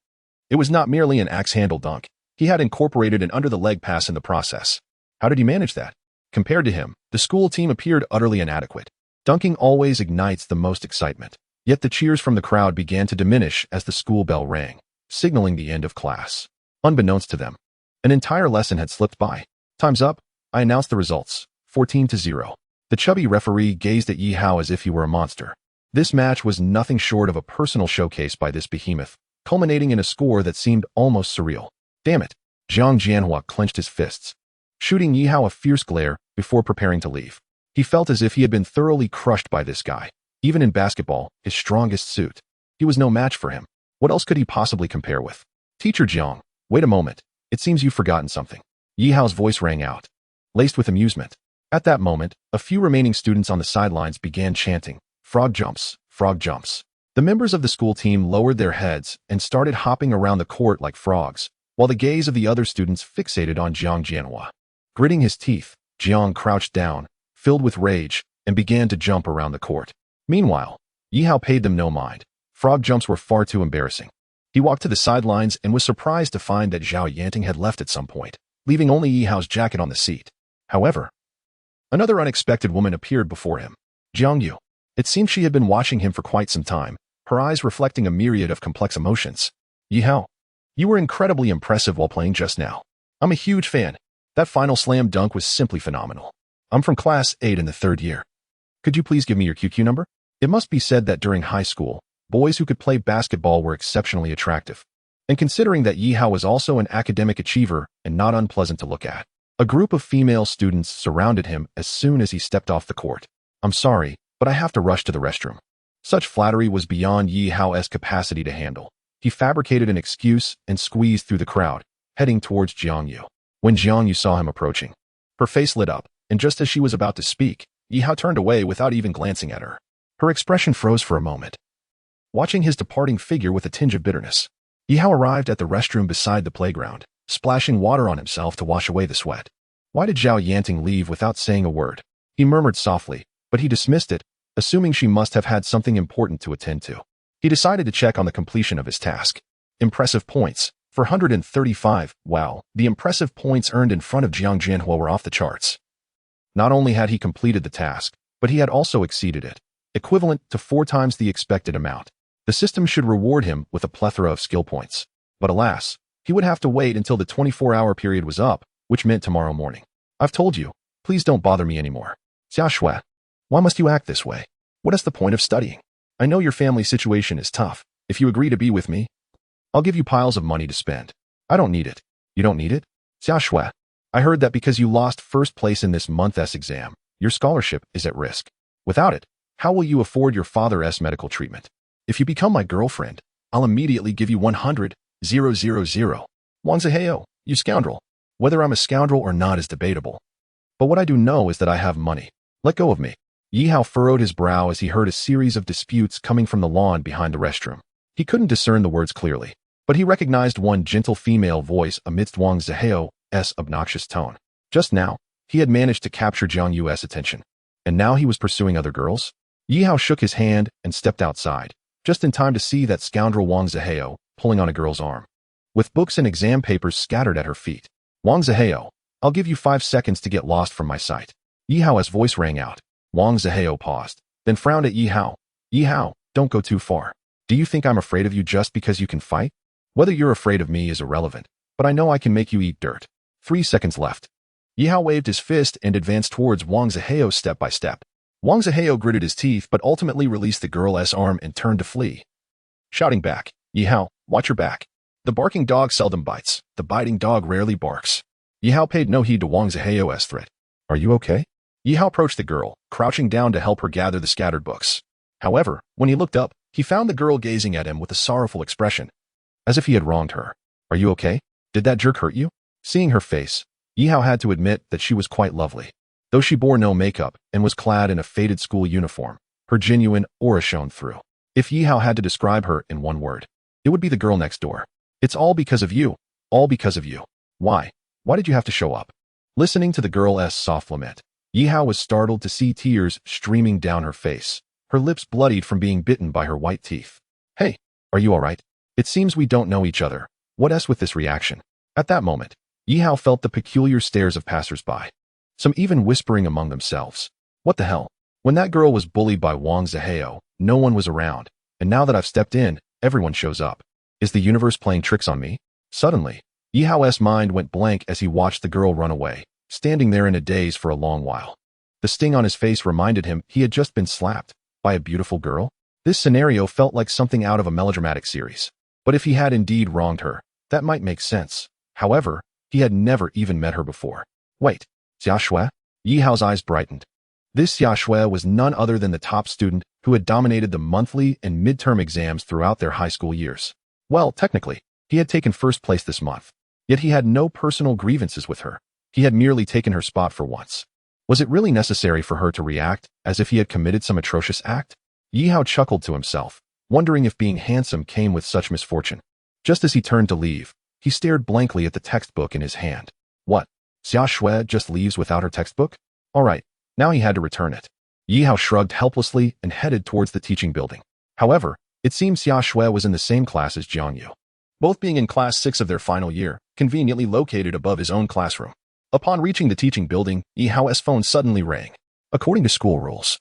It was not merely an axe-handle dunk. He had incorporated an under-the-leg pass in the process. How did he manage that? Compared to him, the school team appeared utterly inadequate. Dunking always ignites the most excitement. Yet the cheers from the crowd began to diminish as the school bell rang, signaling the end of class. Unbeknownst to them, an entire lesson had slipped by. Time's up, I announced the results, 14-0. The chubby referee gazed at Yi Hao as if he were a monster. This match was nothing short of a personal showcase by this behemoth, culminating in a score that seemed almost surreal. Damn it! Jiang Jianhua clenched his fists, shooting Yi Hao a fierce glare before preparing to leave. He felt as if he had been thoroughly crushed by this guy. Even in basketball, his strongest suit, he was no match for him. What else could he possibly compare with? Teacher Jiang, wait a moment. It seems you've forgotten something. Yi Hao's voice rang out, laced with amusement. At that moment, a few remaining students on the sidelines began chanting, "Frog jumps, frog jumps." The members of the school team lowered their heads and started hopping around the court like frogs, while the gaze of the other students fixated on Jiang Jianhua. Gritting his teeth, Jiang crouched down, filled with rage, and began to jump around the court. Meanwhile, Yi Hao paid them no mind. Frog jumps were far too embarrassing. He walked to the sidelines and was surprised to find that Zhao Yanting had left at some point, leaving only Yi Hao's jacket on the seat. However, another unexpected woman appeared before him. Jiang Yu. It seemed she had been watching him for quite some time, her eyes reflecting a myriad of complex emotions. Yi Hao, you were incredibly impressive while playing just now. I'm a huge fan. That final slam dunk was simply phenomenal. I'm from class 8 in the 3rd year. Could you please give me your QQ number? It must be said that during high school, boys who could play basketball were exceptionally attractive. And considering that Yi Hao was also an academic achiever and not unpleasant to look at, a group of female students surrounded him as soon as he stepped off the court. I'm sorry, but I have to rush to the restroom. Such flattery was beyond Yi Hao's capacity to handle. He fabricated an excuse and squeezed through the crowd, heading towards Jiang Yu. When Jiang Yu saw him approaching, her face lit up, and just as she was about to speak, Yi Hao turned away without even glancing at her. Her expression froze for a moment, watching his departing figure with a tinge of bitterness. Yi Hao arrived at the restroom beside the playground, splashing water on himself to wash away the sweat. Why did Zhao Yanting leave without saying a word? He murmured softly, but he dismissed it, assuming she must have had something important to attend to. He decided to check on the completion of his task. Impressive points. 435. Wow, the impressive points earned in front of Jiang Jianhua were off the charts. Not only had he completed the task, but he had also exceeded it. equivalent to 4 times the expected amount. The system should reward him with a plethora of skill points. But alas, he would have to wait until the 24-hour period was up, which meant tomorrow morning. I've told you, please don't bother me anymore. Xia Shui, why must you act this way? What is the point of studying? I know your family situation is tough. If you agree to be with me, I'll give you piles of money to spend. I don't need it. You don't need it? Xia Shui, I heard that because you lost first place in this month's exam, your scholarship is at risk. Without it, how will you afford your father's medical treatment? If you become my girlfriend, I'll immediately give you 100,000. Wang Zihao, you scoundrel. Whether I'm a scoundrel or not is debatable. But what I do know is that I have money. Let go of me. Yi Hao furrowed his brow as he heard a series of disputes coming from the lawn behind the restroom. He couldn't discern the words clearly, but he recognized one gentle female voice amidst Wang Zihao's obnoxious tone. Just now, he had managed to capture Jiang Yue's attention, and now he was pursuing other girls? Yi Hao shook his hand and stepped outside, just in time to see that scoundrel Wang Zihao pulling on a girl's arm. With books and exam papers scattered at her feet. Wang Zihao, I'll give you 5 seconds to get lost from my sight. Yi Hao's voice rang out. Wang Zihao paused, then frowned at Yi Hao. Yi Hao, don't go too far. Do you think I'm afraid of you just because you can fight? Whether you're afraid of me is irrelevant, but I know I can make you eat dirt. 3 seconds left. Yi Hao waved his fist and advanced towards Wang Zihao step by step. Wang Zihao gritted his teeth but ultimately released the girl's arm and turned to flee. Shouting back, Yi Hao, watch your back. The barking dog seldom bites. The biting dog rarely barks. Yi Hao paid no heed to Wang Zihao's threat. Are you okay? Yi Hao approached the girl, crouching down to help her gather the scattered books. However, when he looked up, he found the girl gazing at him with a sorrowful expression, as if he had wronged her. Are you okay? Did that jerk hurt you? Seeing her face, Yi Hao had to admit that she was quite lovely. Though she bore no makeup and was clad in a faded school uniform, her genuine aura shone through. If Yi Hao had to describe her in one word, it would be the girl next door. It's all because of you. All because of you. Why? Why did you have to show up? Listening to the girl's soft lament, Yi Hao was startled to see tears streaming down her face, her lips bloodied from being bitten by her white teeth. Hey, are you all right? It seems we don't know each other. What's with this reaction? At that moment, Yi Hao felt the peculiar stares of passers-by. Some even whispering among themselves. What the hell? When that girl was bullied by Wang Zihao, no one was around, and now that I've stepped in, everyone shows up. Is the universe playing tricks on me? Suddenly, Yi Hao's mind went blank as he watched the girl run away, standing there in a daze for a long while. The sting on his face reminded him he had just been slapped by a beautiful girl. This scenario felt like something out of a melodramatic series. But if he had indeed wronged her, that might make sense. However, he had never even met her before. Wait, Xia Shui? Yi Hao's eyes brightened. This Xia Shui was none other than the top student who had dominated the monthly and midterm exams throughout their high school years. Well, technically, he had taken first place this month. Yet he had no personal grievances with her. He had merely taken her spot for once. Was it really necessary for her to react as if he had committed some atrocious act? Yi Hao chuckled to himself, wondering if being handsome came with such misfortune. Just as he turned to leave, he stared blankly at the textbook in his hand. What? Xia Shui just leaves without her textbook? All right, now he had to return it. Yi Hao shrugged helplessly and headed towards the teaching building. However, it seemed Xia Shui was in the same class as Jiang Yu, both being in class 6 of their final year, conveniently located above his own classroom. Upon reaching the teaching building, Yi Hao's phone suddenly rang. According to school rules,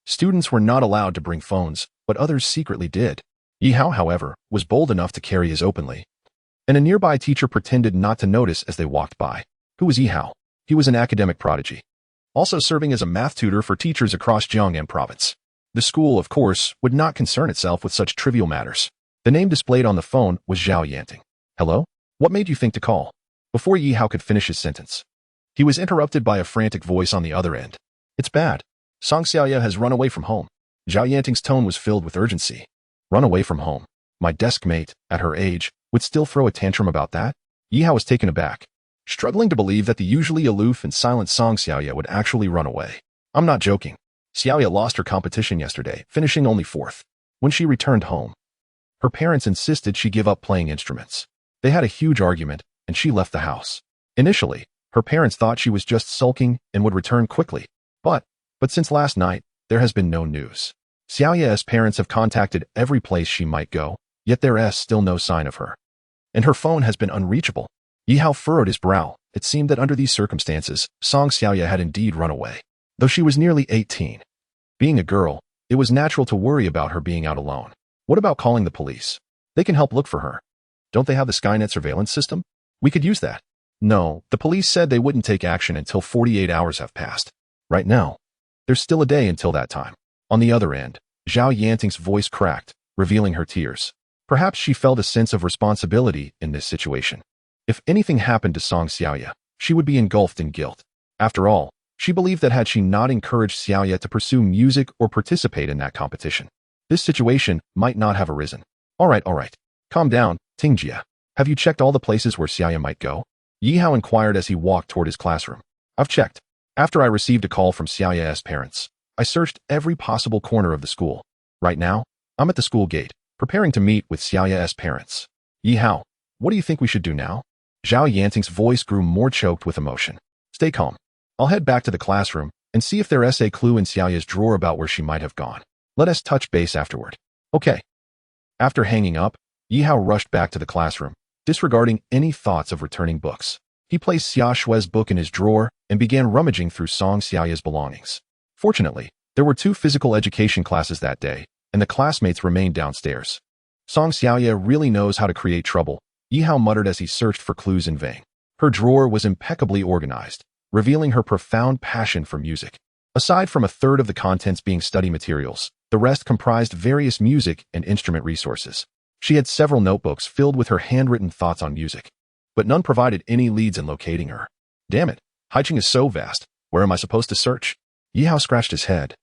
students were not allowed to bring phones, but others secretly did. Yi Hao, however, was bold enough to carry his openly, and a nearby teacher pretended not to notice as they walked by. Who was Yi Hao? He was an academic prodigy, also serving as a math tutor for teachers across Jiangnan province. The school, of course, would not concern itself with such trivial matters. The name displayed on the phone was Zhao Yanting. Hello? What made you think to call? Before Yi Hao could finish his sentence, he was interrupted by a frantic voice on the other end. It's bad. Song Xiaoya has run away from home. Zhao Yanting's tone was filled with urgency. Run away from home. My desk mate, at her age, would still throw a tantrum about that? Yi Hao was taken aback, struggling to believe that the usually aloof and silent Song Xiaoya would actually run away. I'm not joking. Xiaoya lost her competition yesterday, finishing only 4th. When she returned home, her parents insisted she give up playing instruments. They had a huge argument, and she left the house. Initially, her parents thought she was just sulking and would return quickly. But since last night, there has been no news. Xiaoya's parents have contacted every place she might go, yet there is still no sign of her. And her phone has been unreachable. Yi Hao furrowed his brow. It seemed that under these circumstances, Song Xiaoya had indeed run away. Though she was nearly 18. Being a girl, It was natural to worry about her being out alone. What about calling the police? They can help look for her. Don't they have the Skynet surveillance system? We could use that. No, the police said they wouldn't take action until 48 hours have passed. Right now, there's still a day until that time. On the other end, Zhao Yanting's voice cracked, revealing her tears. Perhaps she felt a sense of responsibility in this situation. If anything happened to Song Xiaoya, she would be engulfed in guilt. After all, she believed that had she not encouraged Xiaoya to pursue music or participate in that competition, this situation might not have arisen. All right. Calm down, Tingjia. Have you checked all the places where Xiaoya might go? Yi Hao inquired as he walked toward his classroom. I've checked. After I received a call from Xiaoya's parents, I searched every possible corner of the school. Right now, I'm at the school gate, preparing to meet with Xiaoya's parents. Yi Hao, what do you think we should do now? Zhao Yanting's voice grew more choked with emotion. Stay calm. I'll head back to the classroom and see if there's a clue in Xiaoya's drawer about where she might have gone. Let us touch base afterward. Okay. After hanging up, Yi Hao rushed back to the classroom, disregarding any thoughts of returning books. He placed Xia Shui's book in his drawer and began rummaging through Song Xiaoya's belongings. Fortunately, there were 2 physical education classes that day, and the classmates remained downstairs. Song Xiaoya really knows how to create trouble, Yi Hao muttered as he searched for clues in vain. Her drawer was impeccably organized, revealing her profound passion for music. Aside from a third of the contents being study materials, the rest comprised various music and instrument resources. She had several notebooks filled with her handwritten thoughts on music, but none provided any leads in locating her. Damn it, Haiching is so vast. Where am I supposed to search? Yi Hao scratched his head,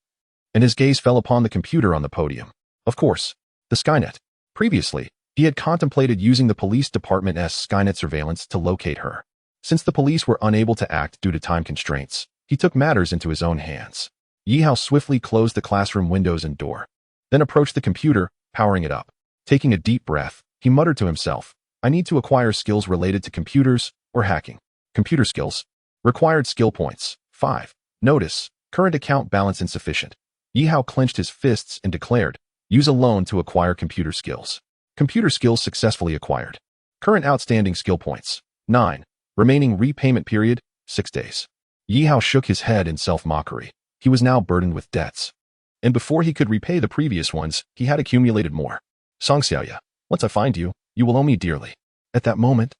and his gaze fell upon the computer on the podium. Of course, the Skynet. Previously, he had contemplated using the police department's Skynet surveillance to locate her. Since the police were unable to act due to time constraints, he took matters into his own hands. Yi Hao swiftly closed the classroom windows and door, then approached the computer, powering it up. Taking a deep breath, he muttered to himself, I need to acquire skills related to computers or hacking. Computer skills. Required skill points. 5. Notice, current account balance insufficient. Yi Hao clenched his fists and declared, use a loan to acquire computer skills. Computer skills successfully acquired. Current outstanding skill points. 9. Remaining repayment period, 6 days. Yi Hao shook his head in self-mockery. He was now burdened with debts. And before he could repay the previous ones, he had accumulated more. Song Xiaoya, once I find you, you will owe me dearly. At that moment,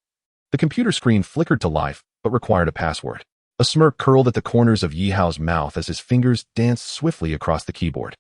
the computer screen flickered to life, but required a password. A smirk curled at the corners of Yi Hao's mouth as his fingers danced swiftly across the keyboard.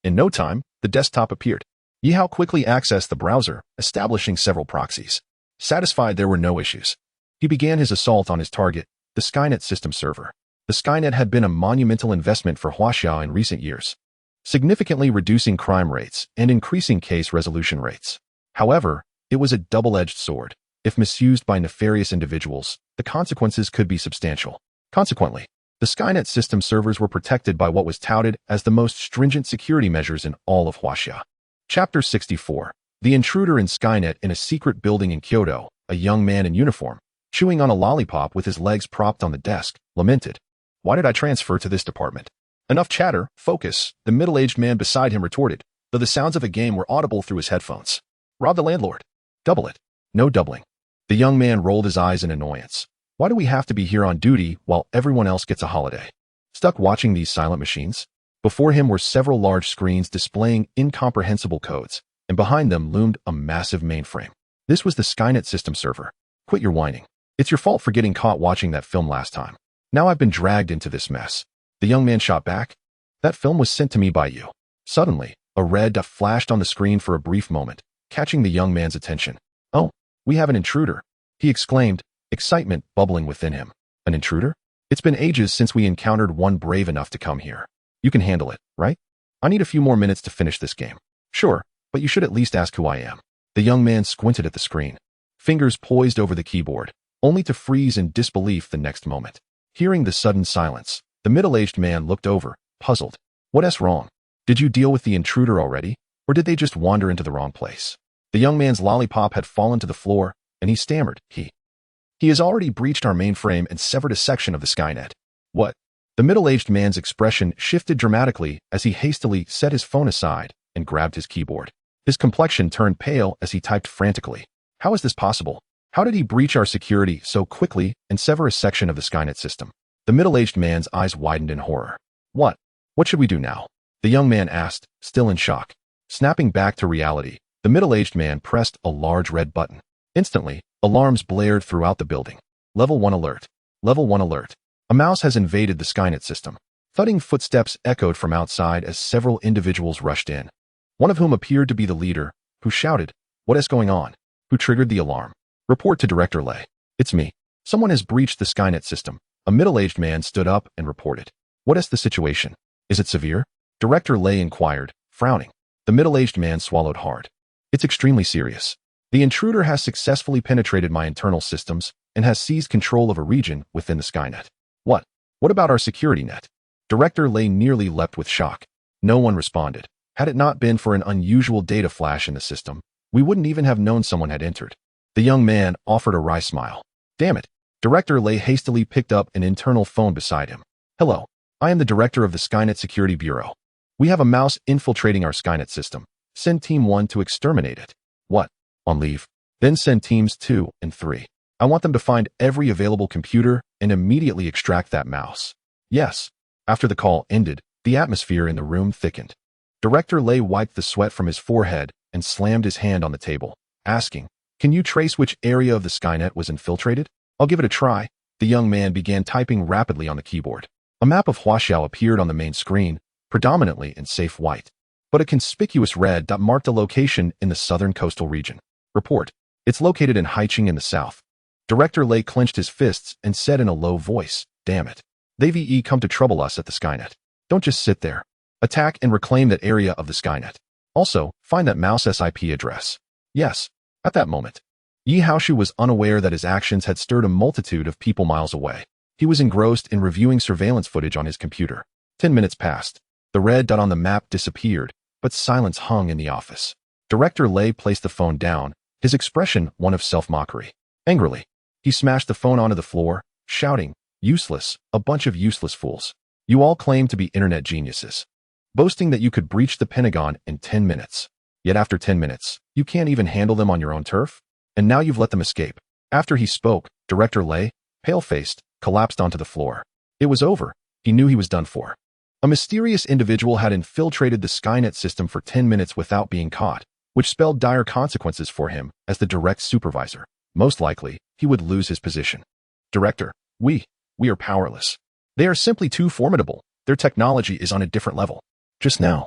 In no time, the desktop appeared. Yi Hao quickly accessed the browser, establishing several proxies. Satisfied there were no issues, he began his assault on his target, the Skynet system server. The Skynet had been a monumental investment for Huaxia in recent years, significantly reducing crime rates and increasing case resolution rates. However, it was a double-edged sword. If misused by nefarious individuals, the consequences could be substantial. Consequently, the Skynet system servers were protected by what was touted as the most stringent security measures in all of Huaxia. Chapter 64. The intruder in Skynet. In a secret building in Kyoto, a young man in uniform, chewing on a lollipop with his legs propped on the desk, lamented. Why did I transfer to this department? Enough chatter, focus, the middle-aged man beside him retorted, though the sounds of a game were audible through his headphones. Rob the landlord. Double it. No doubling. The young man rolled his eyes in annoyance. Why do we have to be here on duty while everyone else gets a holiday? Stuck watching these silent machines? Before him were several large screens displaying incomprehensible codes, and behind them loomed a massive mainframe. This was the Skynet system server. Quit your whining. It's your fault for getting caught watching that film last time. Now I've been dragged into this mess. The young man shot back. That film was sent to me by you. Suddenly, a red dot flashed on the screen for a brief moment, catching the young man's attention. Oh, we have an intruder, he exclaimed, excitement bubbling within him. An intruder? It's been ages since we encountered one brave enough to come here. You can handle it, right? I need a few more minutes to finish this game. Sure, but you should at least ask who I am. The young man squinted at the screen, fingers poised over the keyboard, only to freeze in disbelief the next moment. Hearing the sudden silence, the middle-aged man looked over, puzzled. What's wrong? Did you deal with the intruder already, or did they just wander into the wrong place? The young man's lollipop had fallen to the floor, and he stammered, He has already breached our mainframe and severed a section of the Skynet. What? The middle-aged man's expression shifted dramatically as he hastily set his phone aside and grabbed his keyboard. His complexion turned pale as he typed frantically. How is this possible? How did he breach our security so quickly and sever a section of the Skynet system? The middle-aged man's eyes widened in horror. What should we do now? The young man asked, still in shock. Snapping back to reality, the middle-aged man pressed a large red button. Instantly, alarms blared throughout the building. Level 1 alert. Level 1 alert. A mouse has invaded the Skynet system. Thudding footsteps echoed from outside as several individuals rushed in. One of whom appeared to be the leader, who shouted, "What is going on?" Who triggered the alarm. Report to Director Lay. It's me. Someone has breached the Skynet system. A middle-aged man stood up and reported. What is the situation? Is it severe? Director Lay inquired, frowning. The middle-aged man swallowed hard. It's extremely serious. The intruder has successfully penetrated my internal systems and has seized control of a region within the Skynet. What? What about our security net? Director Lay nearly leapt with shock. No one responded. Had it not been for an unusual data flash in the system, we wouldn't even have known someone had entered. The young man offered a wry smile. Damn it. Director Lay hastily picked up an internal phone beside him. Hello. I am the director of the Skynet Security Bureau. We have a mouse infiltrating our Skynet system. Send Team 1 to exterminate it. What? On leave. Then send Teams 2 and 3. I want them to find every available computer and immediately extract that mouse. Yes. After the call ended, the atmosphere in the room thickened. Director Lay wiped the sweat from his forehead and slammed his hand on the table, asking, Can you trace which area of the Skynet was infiltrated? I'll give it a try. The young man began typing rapidly on the keyboard. A map of Huaxiao appeared on the main screen, predominantly in safe white, but a conspicuous red dot marked a location in the southern coastal region. Report. It's located in Haicheng in the south. Director Lay clenched his fists and said in a low voice, Damn it. They've come to trouble us at the Skynet. Don't just sit there. Attack and reclaim that area of the Skynet. Also, find that mouse's IP address. Yes. At that moment, Yi Haoshu was unaware that his actions had stirred a multitude of people miles away. He was engrossed in reviewing surveillance footage on his computer. 10 minutes passed. The red dot on the map disappeared, but silence hung in the office. Director Lay placed the phone down, his expression one of self-mockery. Angrily, he smashed the phone onto the floor, shouting, Useless, a bunch of useless fools. You all claim to be internet geniuses, boasting that you could breach the Pentagon in 10 minutes. Yet after 10 minutes, you can't even handle them on your own turf? And now you've let them escape. After he spoke, Director Lay, pale-faced, collapsed onto the floor. It was over. He knew he was done for. A mysterious individual had infiltrated the Skynet system for 10 minutes without being caught, which spelled dire consequences for him as the direct supervisor. Most likely, he would lose his position. Director, we are powerless. They are simply too formidable. Their technology is on a different level. Just now,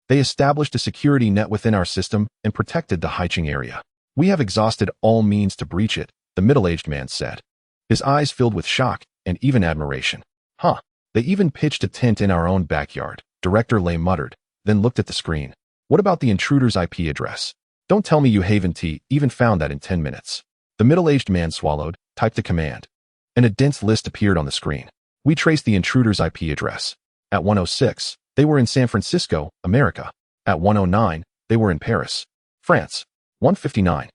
they established a security net within our system and protected the Haicheng area. We have exhausted all means to breach it, the middle-aged man said. His eyes filled with shock and even admiration. Huh. They even pitched a tent in our own backyard, Director Lay muttered, then looked at the screen. What about the intruder's IP address? Don't tell me you haven't even found that in 10 minutes. The middle-aged man swallowed, typed the command, and a dense list appeared on the screen. We traced the intruder's IP address. At 106, they were in San Francisco, America. At 109, they were in Paris, France. 159.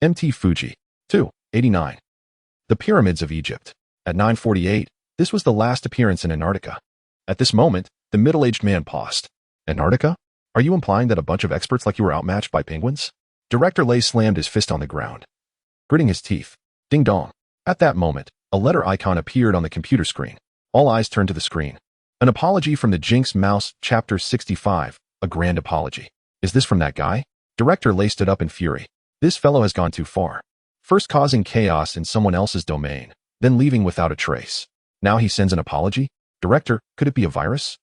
MT Fuji. 289. The Pyramids of Egypt. At 948, this was the last appearance in Antarctica. At this moment, the middle-aged man paused. Antarctica? Are you implying that a bunch of experts like you were outmatched by penguins? Director Lay slammed his fist on the ground, gritting his teeth. Ding dong. At that moment, a letter icon appeared on the computer screen. All eyes turned to the screen. An apology from the Jinx Mouse, Chapter 65, a grand apology. Is this from that guy? Director Lay stood up in fury. This fellow has gone too far. First causing chaos in someone else's domain, then leaving without a trace. Now he sends an apology? Director, could it be a virus?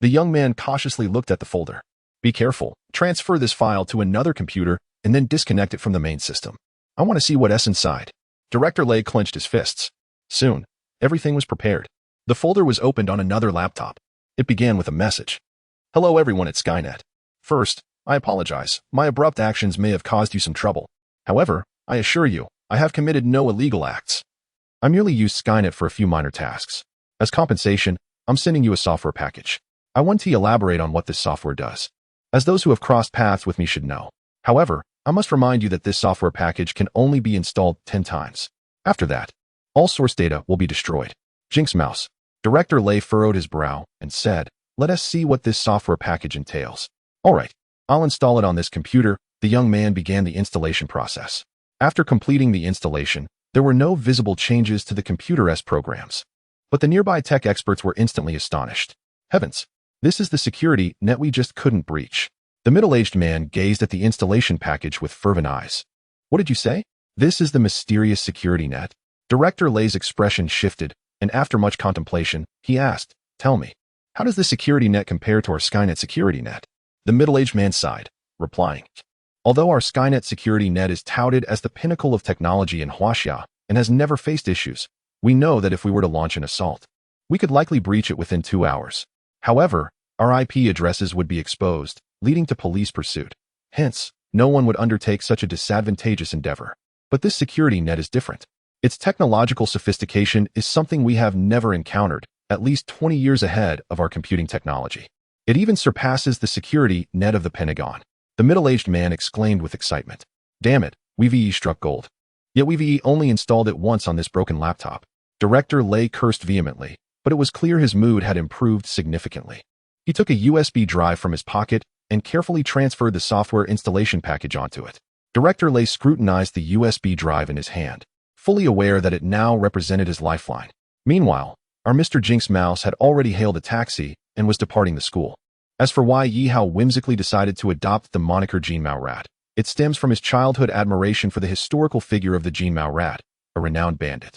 The young man cautiously looked at the folder. Be careful. Transfer this file to another computer and then disconnect it from the main system. I want to see what's inside. Director Lay clenched his fists. Soon, everything was prepared. The folder was opened on another laptop. It began with a message. Hello everyone at Skynet. First, I apologize. My abrupt actions may have caused you some trouble. However, I assure you, I have committed no illegal acts. I merely used Skynet for a few minor tasks. As compensation, I'm sending you a software package. I want to elaborate on what this software does, as those who have crossed paths with me should know. However, I must remind you that this software package can only be installed 10 times. After that, all source data will be destroyed. Jinx Mouse. Director Lay furrowed his brow and said, Let us see what this software package entails. All right. I'll install it on this computer. The young man began the installation process. After completing the installation, there were no visible changes to the computer's programs. But the nearby tech experts were instantly astonished. Heavens! This is the security net we just couldn't breach. The middle-aged man gazed at the installation package with fervent eyes. What did you say? This is the mysterious security net. Director Lay's expression shifted, and after much contemplation, he asked, tell me, how does the security net compare to our Skynet security net? The middle-aged man sighed, replying, although our Skynet security net is touted as the pinnacle of technology in Huaxia and has never faced issues, we know that if we were to launch an assault, we could likely breach it within 2 hours. However, our IP addresses would be exposed, leading to police pursuit. Hence, no one would undertake such a disadvantageous endeavor. But this security net is different. Its technological sophistication is something we have never encountered, at least 20 years ahead of our computing technology. It even surpasses the security net of the Pentagon. The middle-aged man exclaimed with excitement. Damn it, we've struck gold. Yet we've only installed it once on this broken laptop. Director Lay cursed vehemently, but it was clear his mood had improved significantly. He took a USB drive from his pocket and carefully transferred the software installation package onto it. Director Lay scrutinized the USB drive in his hand, fully aware that it now represented his lifeline. Meanwhile, our Mr. Jinx Mouse had already hailed a taxi and was departing the school. As for why Yihao whimsically decided to adopt the moniker Jean Mao Rat, it stems from his childhood admiration for the historical figure of the Jean Mao Rat, a renowned bandit.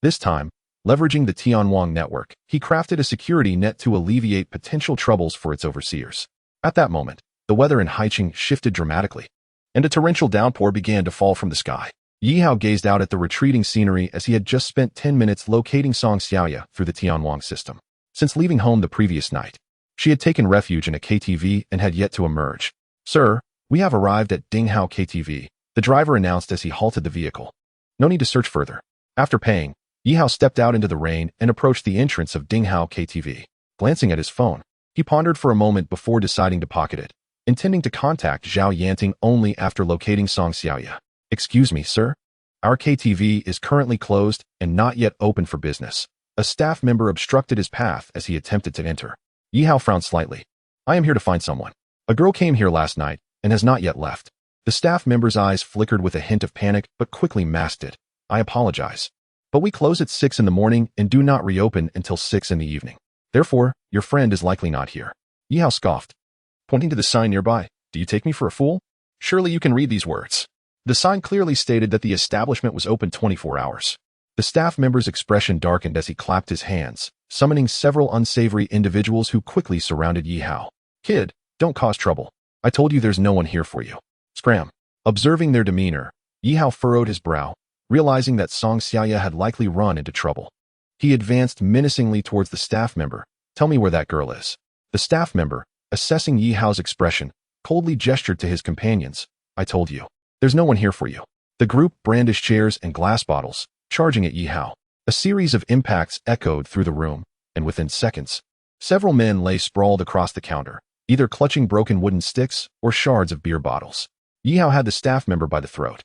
This time, leveraging the Tianwang network, he crafted a security net to alleviate potential troubles for its overseers. At that moment, the weather in Haicheng shifted dramatically, and a torrential downpour began to fall from the sky. Yihao gazed out at the retreating scenery as he had just spent 10 minutes locating Song Xiaoya through the Tianwang system. Since leaving home the previous night, she had taken refuge in a KTV and had yet to emerge. Sir, we have arrived at Dinghao KTV, the driver announced as he halted the vehicle. No need to search further. After paying, Yihao stepped out into the rain and approached the entrance of Dinghao KTV. Glancing at his phone, he pondered for a moment before deciding to pocket it, intending to contact Zhao Yanting only after locating Song Xiaoya. Excuse me, sir. Our KTV is currently closed and not yet open for business. A staff member obstructed his path as he attempted to enter. Yihao frowned slightly. I am here to find someone. A girl came here last night and has not yet left. The staff member's eyes flickered with a hint of panic but quickly masked it. I apologize. But we close at 6 in the morning and do not reopen until 6 in the evening. Therefore, your friend is likely not here. Yihao scoffed, pointing to the sign nearby. Do you take me for a fool? Surely you can read these words. The sign clearly stated that the establishment was open 24 hours. The staff member's expression darkened as he clapped his hands, summoning several unsavory individuals who quickly surrounded Yihao. Kid, don't cause trouble. I told you there's no one here for you. Scram. Observing their demeanor, Yihao furrowed his brow, realizing that Song Xiaoya had likely run into trouble. He advanced menacingly towards the staff member. Tell me where that girl is. The staff member, assessing Yihao's expression, coldly gestured to his companions. I told you. There's no one here for you. The group brandished chairs and glass bottles, charging at Yihao. A series of impacts echoed through the room, and within seconds, several men lay sprawled across the counter, either clutching broken wooden sticks or shards of beer bottles. Yihao had the staff member by the throat.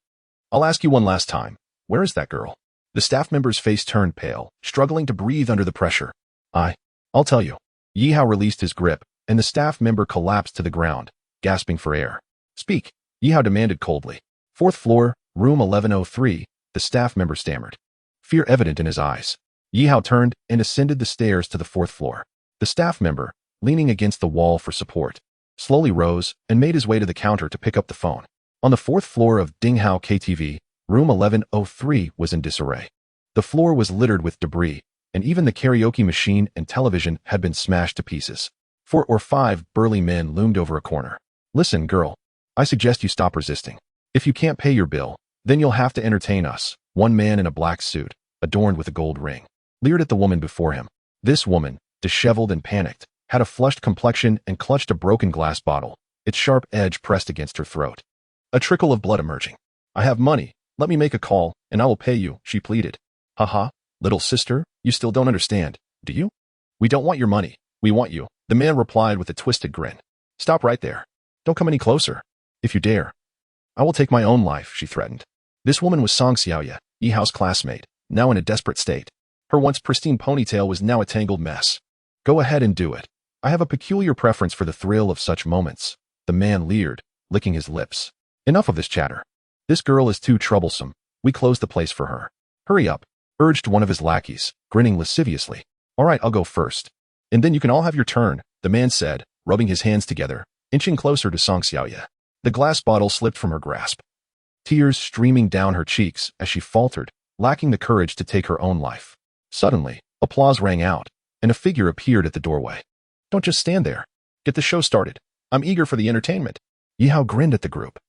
I'll ask you one last time. Where is that girl? The staff member's face turned pale, struggling to breathe under the pressure. I'll tell you. Yihao released his grip, and the staff member collapsed to the ground, gasping for air. Speak, Yihao demanded coldly. 4th floor, room 1103, the staff member stammered, fear evident in his eyes. Yihao turned and ascended the stairs to the 4th floor. The staff member, leaning against the wall for support, slowly rose and made his way to the counter to pick up the phone. On the 4th floor of Dinghao KTV, room 1103 was in disarray. The floor was littered with debris, and even the karaoke machine and television had been smashed to pieces. 4 or 5 burly men loomed over a corner. Listen, girl. I suggest you stop resisting. If you can't pay your bill, then you'll have to entertain us. One man in a black suit, adorned with a gold ring, leered at the woman before him. This woman, disheveled and panicked, had a flushed complexion and clutched a broken glass bottle, its sharp edge pressed against her throat. A trickle of blood emerging. I have money. Let me make a call, and I will pay you, she pleaded. Haha, little sister, you still don't understand, do you? We don't want your money. We want you, the man replied with a twisted grin. Stop right there. Don't come any closer. If you dare, I will take my own life, she threatened. This woman was Song Xiaoya, Yihao's classmate, now in a desperate state. Her once pristine ponytail was now a tangled mess. Go ahead and do it. I have a peculiar preference for the thrill of such moments. The man leered, licking his lips. Enough of this chatter. This girl is too troublesome. We close the place for her. Hurry up, urged one of his lackeys, grinning lasciviously. All right, I'll go first. And then you can all have your turn, the man said, rubbing his hands together, inching closer to Song Xiaoya. The glass bottle slipped from her grasp, tears streaming down her cheeks as she faltered, lacking the courage to take her own life. Suddenly, applause rang out, and a figure appeared at the doorway. Don't just stand there. Get the show started. I'm eager for the entertainment. Yihao grinned at the group,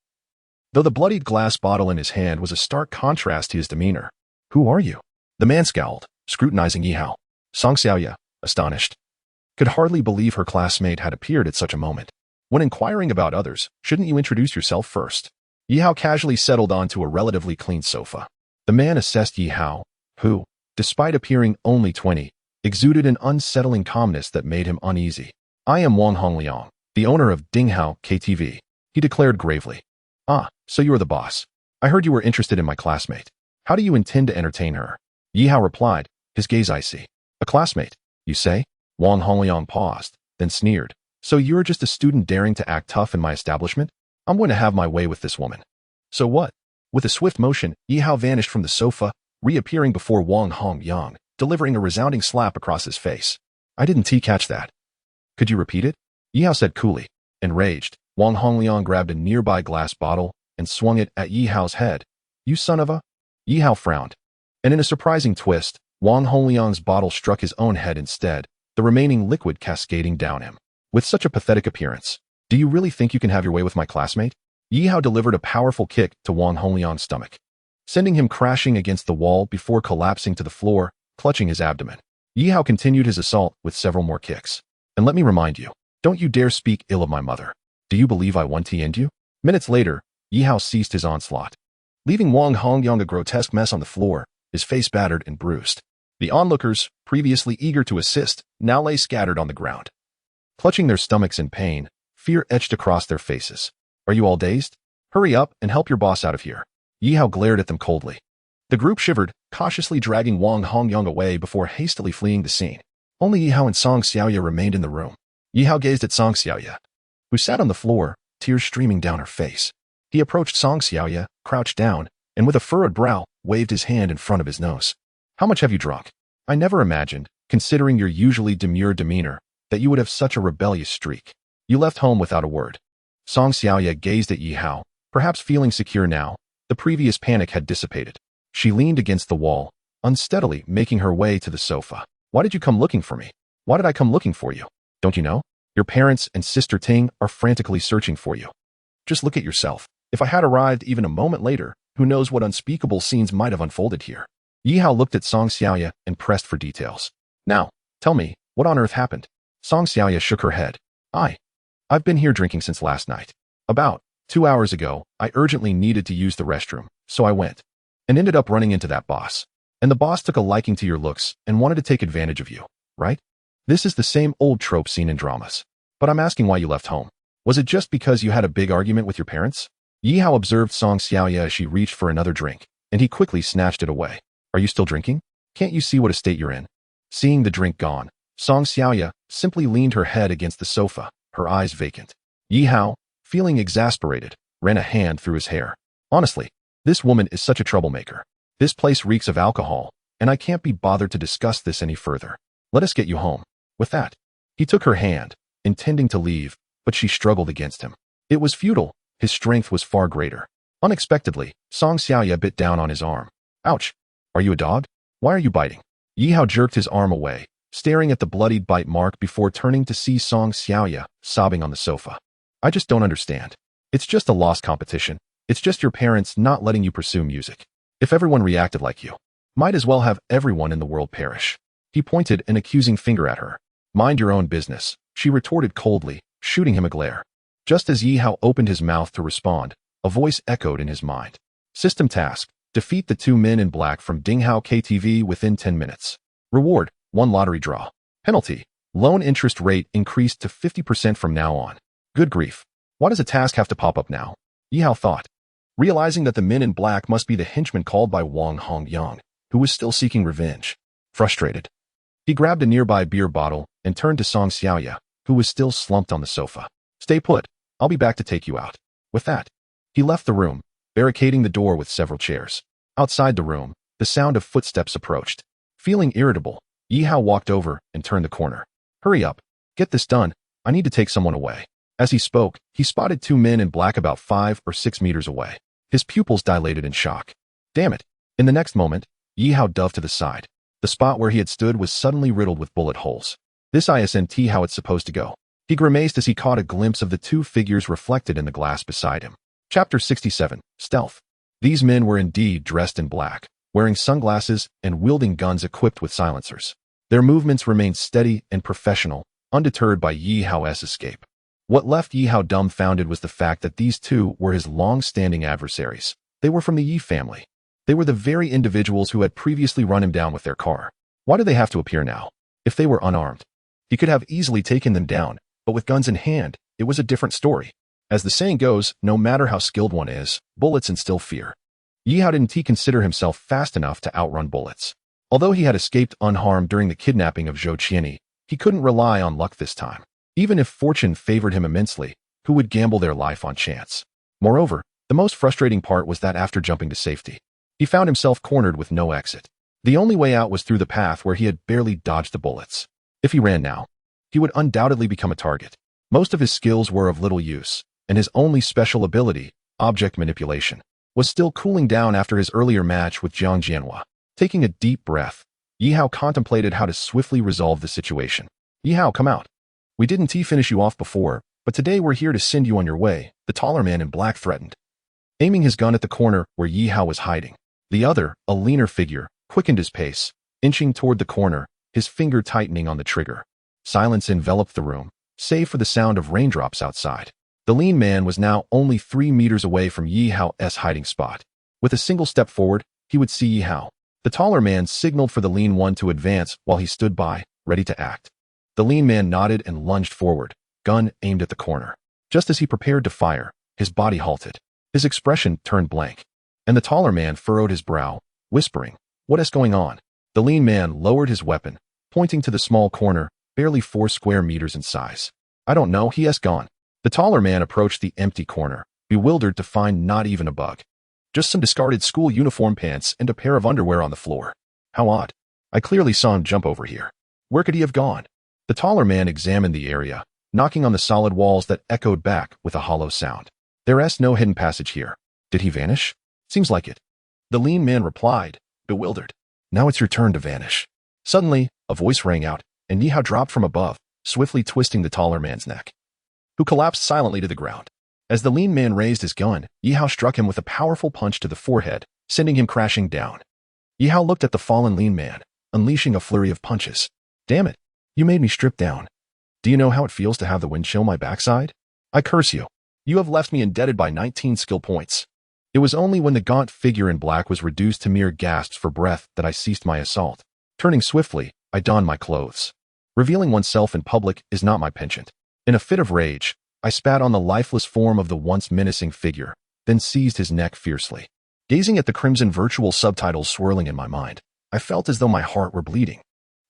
though the bloodied glass bottle in his hand was a stark contrast to his demeanor. Who are you? The man scowled, scrutinizing Yihao. Song Xiaoya, astonished, could hardly believe her classmate had appeared at such a moment. When inquiring about others, shouldn't you introduce yourself first? Yihao casually settled onto a relatively clean sofa. The man assessed Yihao, who, despite appearing only 20, exuded an unsettling calmness that made him uneasy. I am Wang Hongliang, the owner of Dinghao KTV, he declared gravely. Ah, so you are the boss. I heard you were interested in my classmate. How do you intend to entertain her? Yihao replied, his gaze icy. A classmate, you say? Wang Hongliang paused, then sneered. So you're just a student daring to act tough in my establishment? I'm going to have my way with this woman. So what? With a swift motion, Yihao vanished from the sofa, reappearing before Wang Hongliang, delivering a resounding slap across his face. I didn't catch that. Could you repeat it? Yihao said coolly. Enraged, Wang Hongliang grabbed a nearby glass bottle and swung it at Yihao's head. You son of a... Yihao frowned. And in a surprising twist, Wang Hongliang's bottle struck his own head instead, the remaining liquid cascading down him. With such a pathetic appearance, do you really think you can have your way with my classmate? Yihao delivered a powerful kick to Wang Hongliang's stomach, sending him crashing against the wall before collapsing to the floor, clutching his abdomen. Yihao continued his assault with several more kicks. And let me remind you, don't you dare speak ill of my mother. Do you believe I want to end you? Minutes later, Yihao ceased his onslaught, leaving Wang Hongliang a grotesque mess on the floor, his face battered and bruised. The onlookers, previously eager to assist, now lay scattered on the ground, clutching their stomachs in pain, fear etched across their faces. Are you all dazed? Hurry up and help your boss out of here. Yihao glared at them coldly. The group shivered, cautiously dragging Wang Hongliang away before hastily fleeing the scene. Only Yihao and Song Xiaoya remained in the room. Yihao gazed at Song Xiaoya, who sat on the floor, tears streaming down her face. He approached Song Xiaoya, crouched down, and with a furrowed brow, waved his hand in front of his nose. How much have you drunk? I never imagined, considering your usually demure demeanor, that you would have such a rebellious streak. You left home without a word. Song Xiaoya gazed at Yihao, perhaps feeling secure now. The previous panic had dissipated. She leaned against the wall, unsteadily making her way to the sofa. Why did you come looking for me? Why did I come looking for you? Don't you know? Your parents and sister Ting are frantically searching for you. Just look at yourself. If I had arrived even a moment later, who knows what unspeakable scenes might have unfolded here. Yihao looked at Song Xiaoya and pressed for details. Now, tell me, what on earth happened? Song Xiaoya shook her head. I've been here drinking since last night. About 2 hours ago, I urgently needed to use the restroom, so I went. And ended up running into that boss. And the boss took a liking to your looks and wanted to take advantage of you, right? This is the same old trope seen in dramas. But I'm asking why you left home. Was it just because you had a big argument with your parents? Yihao observed Song Xiaoya as she reached for another drink, and he quickly snatched it away. Are you still drinking? Can't you see what a state you're in? Seeing the drink gone, Song Xiaoya simply leaned her head against the sofa, her eyes vacant. Yihao, feeling exasperated, ran a hand through his hair. Honestly, this woman is such a troublemaker. This place reeks of alcohol, and I can't be bothered to discuss this any further. Let us get you home. With that, he took her hand, intending to leave, but she struggled against him. It was futile. His strength was far greater. Unexpectedly, Song Xiaoya bit down on his arm. Ouch! Are you a dog? Why are you biting? Yihao jerked his arm away, staring at the bloodied bite mark before turning to see Song Xiaoya sobbing on the sofa. I just don't understand. It's just a lost competition. It's just your parents not letting you pursue music. If everyone reacted like you, might as well have everyone in the world perish. He pointed an accusing finger at her. Mind your own business, she retorted coldly, shooting him a glare. Just as Yihao opened his mouth to respond, a voice echoed in his mind. System task: defeat the 2 men in black from Dinghao KTV within 10 minutes. Reward: 1 lottery draw. Penalty: loan interest rate increased to 50% from now on. Good grief. Why does a task have to pop up now? Yihao thought, realizing that the men in black must be the henchmen called by Wang Hongliang, who was still seeking revenge. Frustrated, he grabbed a nearby beer bottle and turned to Song Xiaoya, who was still slumped on the sofa. Stay put. I'll be back to take you out. With that, he left the room, barricading the door with several chairs. Outside the room, the sound of footsteps approached. Feeling irritable, Yihao walked over and turned the corner. Hurry up. Get this done. I need to take someone away. As he spoke, he spotted two men in black about 5 or 6 meters away. His pupils dilated in shock. Damn it. In the next moment, Yi Hao dove to the side. The spot where he had stood was suddenly riddled with bullet holes. This isn't how it's supposed to go. He grimaced as he caught a glimpse of the two figures reflected in the glass beside him. Chapter 67, Stealth. These men were indeed dressed in black, wearing sunglasses and wielding guns equipped with silencers. Their movements remained steady and professional, undeterred by Yi Hao's escape. What left Yi Hao dumbfounded was the fact that these two were his long-standing adversaries. They were from the Yi family. They were the very individuals who had previously run him down with their car. Why did they have to appear now? If they were unarmed, he could have easily taken them down, but with guns in hand, it was a different story. As the saying goes, no matter how skilled one is, bullets instill fear. Yi Hao didn't consider himself fast enough to outrun bullets. Although he had escaped unharmed during the kidnapping of Zhou Qianyi, he couldn't rely on luck this time. Even if fortune favored him immensely, who would gamble their life on chance? Moreover, the most frustrating part was that after jumping to safety, he found himself cornered with no exit. The only way out was through the path where he had barely dodged the bullets. If he ran now, he would undoubtedly become a target. Most of his skills were of little use, and his only special ability, object manipulation, was still cooling down after his earlier match with Jiang Jianhua. Taking a deep breath, Yi Hao contemplated how to swiftly resolve the situation. Yi Hao, come out. We didn't finish you off before, but today we're here to send you on your way, the taller man in black threatened, aiming his gun at the corner where Yi Hao was hiding. The other, a leaner figure, quickened his pace, inching toward the corner, his finger tightening on the trigger. Silence enveloped the room, save for the sound of raindrops outside. The lean man was now only 3 meters away from Yi Hao's hiding spot. With a single step forward, he would see Yi Hao. The taller man signaled for the lean one to advance while he stood by, ready to act. The lean man nodded and lunged forward, gun aimed at the corner. Just as he prepared to fire, his body halted. His expression turned blank, and the taller man furrowed his brow, whispering, "What is going on?" The lean man lowered his weapon, pointing to the small corner, barely 4 square meters in size. "I don't know, he has gone." The taller man approached the empty corner, bewildered to find not even a bug. Just some discarded school uniform pants and a pair of underwear on the floor. How odd. I clearly saw him jump over here. Where could he have gone? The taller man examined the area, knocking on the solid walls that echoed back with a hollow sound. There's no hidden passage here. Did he vanish? Seems like it. The lean man replied, bewildered. Now it's your turn to vanish. Suddenly, a voice rang out, and Yi Hao dropped from above, swiftly twisting the taller man's neck, who collapsed silently to the ground. As the lean man raised his gun, Yi Hao struck him with a powerful punch to the forehead, sending him crashing down. Yi Hao looked at the fallen lean man, unleashing a flurry of punches. Damn it, you made me strip down. Do you know how it feels to have the wind chill my backside? I curse you. You have left me indebted by 19 skill points. It was only when the gaunt figure in black was reduced to mere gasps for breath that I ceased my assault. Turning swiftly, I donned my clothes. Revealing oneself in public is not my penchant. In a fit of rage, I spat on the lifeless form of the once menacing figure, then seized his neck fiercely. Gazing at the crimson virtual subtitles swirling in my mind, I felt as though my heart were bleeding.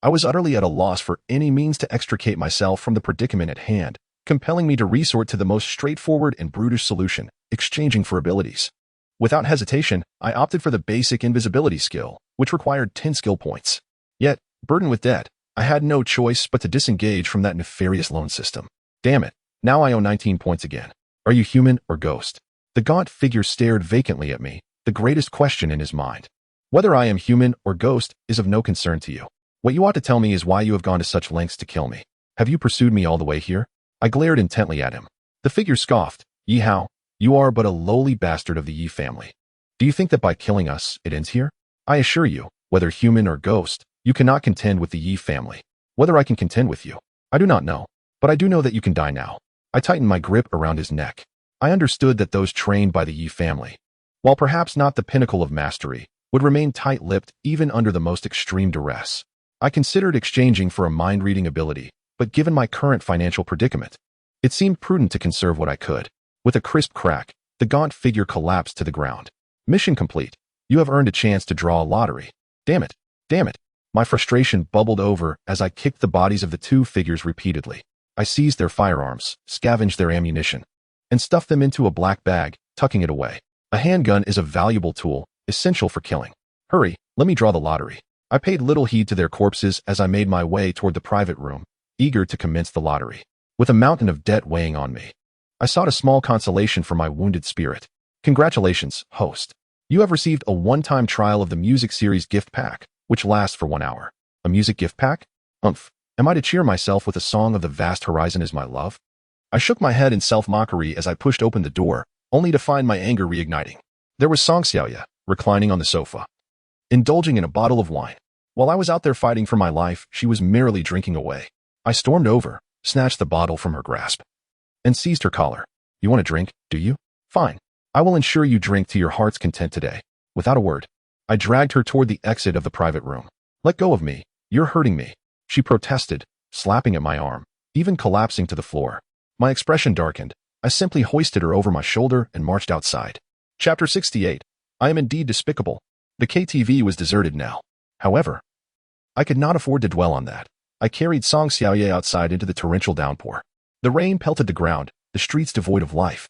I was utterly at a loss for any means to extricate myself from the predicament at hand, compelling me to resort to the most straightforward and brutish solution, exchanging for abilities. Without hesitation, I opted for the basic invisibility skill, which required 10 skill points. Yet, burdened with debt, I had no choice but to disengage from that nefarious loan system. Damn it. Now I owe 19 points again. Are you human or ghost? The gaunt figure stared vacantly at me, the greatest question in his mind. Whether I am human or ghost is of no concern to you. What you ought to tell me is why you have gone to such lengths to kill me. Have you pursued me all the way here? I glared intently at him. The figure scoffed. Yi Hao, you are but a lowly bastard of the Yi family. Do you think that by killing us, it ends here? I assure you, whether human or ghost, you cannot contend with the Yi family. Whether I can contend with you, I do not know, but I do know that you can die now. I tightened my grip around his neck. I understood that those trained by the Yi family, while perhaps not the pinnacle of mastery, would remain tight-lipped even under the most extreme duress. I considered exchanging for a mind-reading ability, but given my current financial predicament, it seemed prudent to conserve what I could. With a crisp crack, the gaunt figure collapsed to the ground. Mission complete. You have earned a chance to draw a lottery. Damn it. Damn it. My frustration bubbled over as I kicked the bodies of the two figures repeatedly. I seized their firearms, scavenged their ammunition, and stuffed them into a black bag, tucking it away. A handgun is a valuable tool, essential for killing. Hurry, let me draw the lottery. I paid little heed to their corpses as I made my way toward the private room, eager to commence the lottery. with a mountain of debt weighing on me. I sought a small consolation for my wounded spirit. Congratulations, host. You have received a one-time trial of the music series gift pack, which lasts for 1 hour. A music gift pack? Umph. Am I to cheer myself with a song of the vast horizon is my love? I shook my head in self-mockery as I pushed open the door, only to find my anger reigniting. There was Song Xiaoya, reclining on the sofa, indulging in a bottle of wine. While I was out there fighting for my life, she was merrily drinking away. I stormed over, snatched the bottle from her grasp, and seized her collar. You want a drink, do you? Fine. I will ensure you drink to your heart's content today. Without a word, I dragged her toward the exit of the private room. Let go of me. You're hurting me, she protested, slapping at my arm, even collapsing to the floor. My expression darkened. I simply hoisted her over my shoulder and marched outside. Chapter 68. I am indeed despicable. The KTV was deserted now. However, I could not afford to dwell on that. I carried Song Xiaoye outside into the torrential downpour. The rain pelted the ground, the streets devoid of life,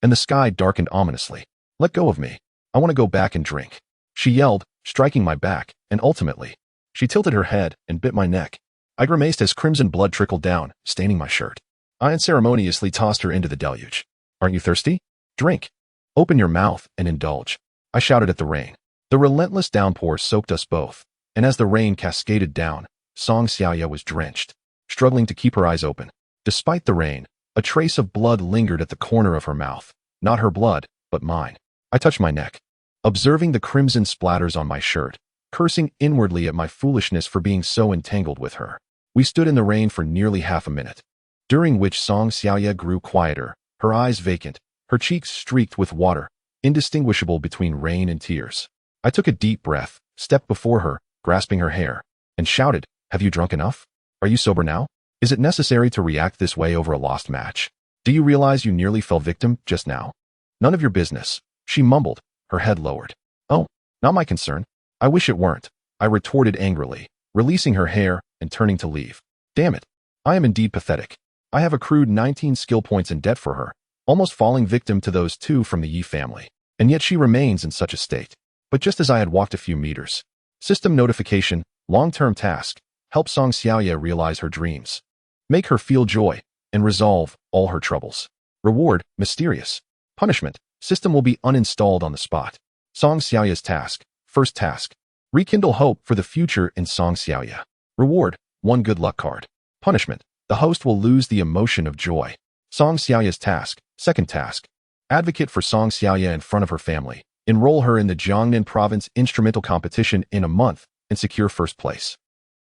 and the sky darkened ominously. Let go of me. I want to go back and drink, she yelled, striking my back, and ultimately, she tilted her head and bit my neck. I grimaced as crimson blood trickled down, staining my shirt. I unceremoniously tossed her into the deluge. Aren't you thirsty? Drink. Open your mouth and indulge, I shouted at the rain. The relentless downpour soaked us both, and as the rain cascaded down, Song Xiaoya was drenched, struggling to keep her eyes open. Despite the rain, a trace of blood lingered at the corner of her mouth. Not her blood, but mine. I touched my neck, observing the crimson splatters on my shirt, cursing inwardly at my foolishness for being so entangled with her. We stood in the rain for nearly half a minute, during which Song Xiaoya grew quieter, her eyes vacant, her cheeks streaked with water, indistinguishable between rain and tears. I took a deep breath, stepped before her, grasping her hair, and shouted, "Have you drunk enough? Are you sober now? Is it necessary to react this way over a lost match? Do you realize you nearly fell victim just now?" None of your business, she mumbled, her head lowered. Oh, not my concern. I wish it weren't, I retorted angrily, releasing her hair and turning to leave. Damn it. I am indeed pathetic. I have accrued 19 skill points in debt for her, almost falling victim to those 2 from the Yi family, and yet she remains in such a state. But just as I had walked a few meters, system notification, long-term task, help Song Xiaoya realize her dreams, make her feel joy, and resolve all her troubles. Reward, mysterious. Punishment, system will be uninstalled on the spot. Song Xiaoya's task, first task, rekindle hope for the future in Song Xiaoya. Reward, 1 good luck card. Punishment, the host will lose the emotion of joy. Song Xiaoya's task, second task, advocate for Song Xiaoya in front of her family. Enroll her in the Jiangnan province instrumental competition in a month and secure first place.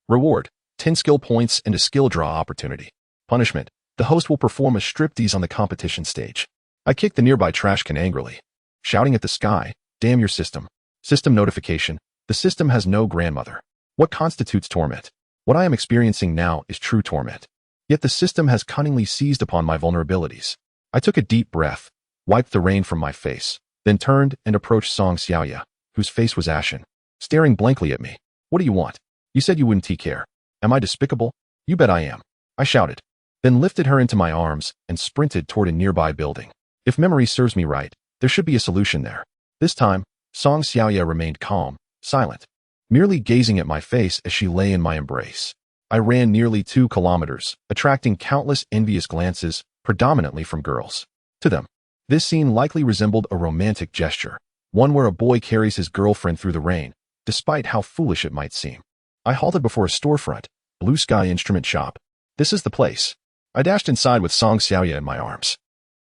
Reward, 10 skill points and a skill draw opportunity. Punishment, the host will perform a striptease on the competition stage. I kicked the nearby trash can angrily, shouting at the sky, damn your system. System notification, the system has no grandmother. What constitutes torment? What I am experiencing now is true torment. Yet the system has cunningly seized upon my vulnerabilities. I took a deep breath, wiped the rain from my face, then turned and approached Song Xiaoya, whose face was ashen, staring blankly at me. What do you want? You said you wouldn't take care. Am I despicable? You bet I am, I shouted, then lifted her into my arms and sprinted toward a nearby building. If memory serves me right, there should be a solution there. This time, Song Xiaoya remained calm, silent, merely gazing at my face as she lay in my embrace. I ran nearly 2 kilometers, attracting countless envious glances, predominantly from girls. To them, this scene likely resembled a romantic gesture, one where a boy carries his girlfriend through the rain, despite how foolish it might seem. I halted before a storefront, Blue Sky Instrument Shop. This is the place. I dashed inside with Song Xiaoya in my arms.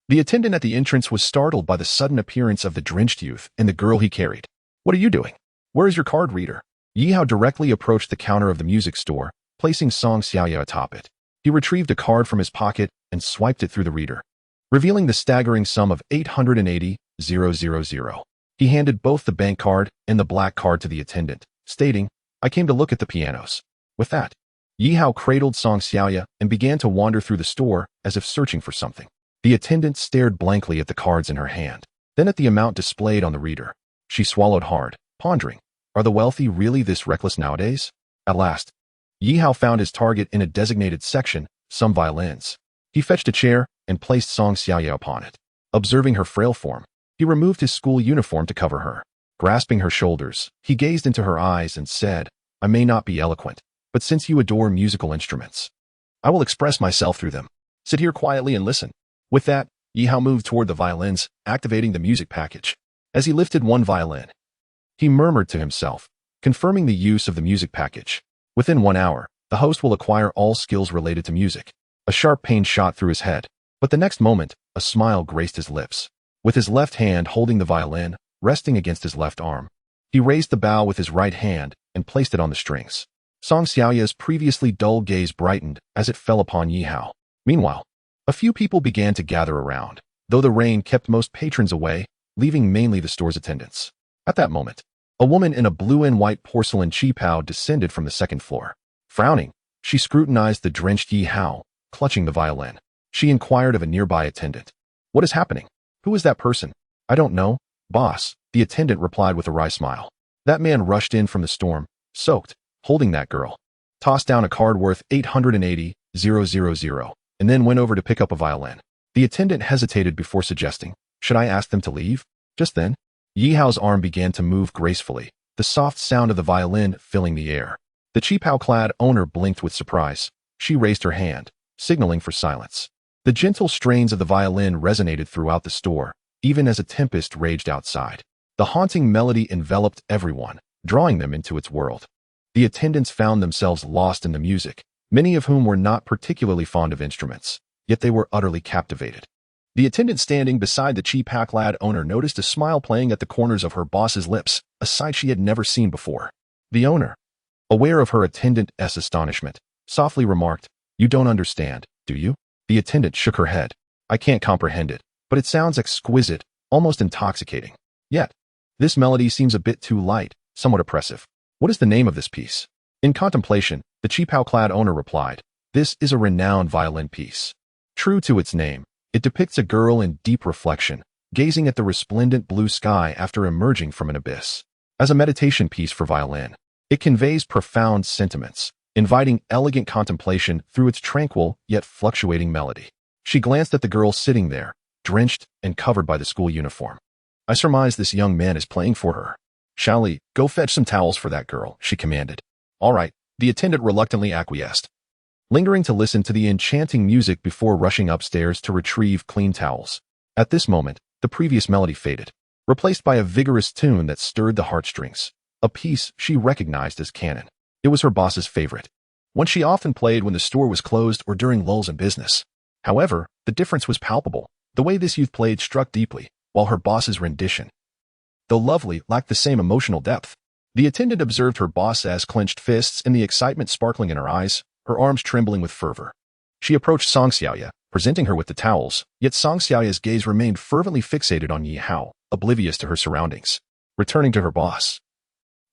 The attendant at the entrance was startled by the sudden appearance of the drenched youth and the girl he carried. What are you doing? Where is your card reader? Yi Hao directly approached the counter of the music store, placing Song Xiaoya atop it. He retrieved a card from his pocket and swiped it through the reader, revealing the staggering sum of 880,000. He handed both the bank card and the black card to the attendant, stating, I came to look at the pianos. With that, Yi Hao cradled Song Xiaoya and began to wander through the store as if searching for something. The attendant stared blankly at the cards in her hand, then at the amount displayed on the reader. She swallowed hard, pondering, are the wealthy really this reckless nowadays? At last, Yi Hao found his target in a designated section, some violins. He fetched a chair and placed Song Xiaoya upon it. Observing her frail form, he removed his school uniform to cover her. Grasping her shoulders, he gazed into her eyes and said, I may not be eloquent, but since you adore musical instruments, I will express myself through them. Sit here quietly and listen. With that, Yi Hao moved toward the violins, activating the music package. As he lifted one violin, he murmured to himself, confirming the use of the music package. Within 1 hour, the host will acquire all skills related to music. A sharp pain shot through his head, but the next moment, a smile graced his lips. With his left hand holding the violin, resting against his left arm, he raised the bow with his right hand and placed it on the strings. Song Xiaoya's previously dull gaze brightened as it fell upon Yi Hao. Meanwhile, a few people began to gather around, though the rain kept most patrons away, leaving mainly the store's attendants. At that moment, a woman in a blue and white porcelain qipao descended from the second floor. Frowning, she scrutinized the drenched Yi Hao, clutching the violin. She inquired of a nearby attendant. "What is happening? Who is that person?" "I don't know, boss," the attendant replied with a wry smile. That man rushed in from the storm, soaked, holding that girl. Tossed down a card worth 880,000, and then went over to pick up a violin. The attendant hesitated before suggesting, "Should I ask them to leave?" Just then, Yi Hao's arm began to move gracefully, the soft sound of the violin filling the air. The qipao-clad owner blinked with surprise. She raised her hand, signaling for silence. The gentle strains of the violin resonated throughout the store, even as a tempest raged outside. The haunting melody enveloped everyone, drawing them into its world. The attendants found themselves lost in the music, many of whom were not particularly fond of instruments, yet they were utterly captivated. The attendant standing beside the qipao-clad owner noticed a smile playing at the corners of her boss's lips, a sight she had never seen before. The owner, aware of her attendant's astonishment, softly remarked, "You don't understand, do you?" The attendant shook her head. "I can't comprehend it, but it sounds exquisite, almost intoxicating. Yet, this melody seems a bit too light, somewhat oppressive. What is the name of this piece?" In contemplation, the qipao-clad owner replied, "This is a renowned violin piece. True to its name, it depicts a girl in deep reflection, gazing at the resplendent blue sky after emerging from an abyss. As a meditation piece for violin, it conveys profound sentiments, inviting elegant contemplation through its tranquil yet fluctuating melody." She glanced at the girl sitting there, drenched and covered by the school uniform. "I surmise this young man is playing for her. Shall we go fetch some towels for that girl?" she commanded. "All right," the attendant reluctantly acquiesced, lingering to listen to the enchanting music before rushing upstairs to retrieve clean towels. At this moment, the previous melody faded, replaced by a vigorous tune that stirred the heartstrings, a piece she recognized as canon. It was her boss's favorite, one she often played when the store was closed or during lulls in business. However, the difference was palpable. The way this youth played struck deeply, while her boss's rendition, though lovely, lacked the same emotional depth. The attendant observed her boss's clenched fists and the excitement sparkling in her eyes, her arms trembling with fervor. She approached Song Xiaoya, presenting her with the towels, yet Song Xiaoya's gaze remained fervently fixated on Yi Hao, oblivious to her surroundings. Returning to her boss,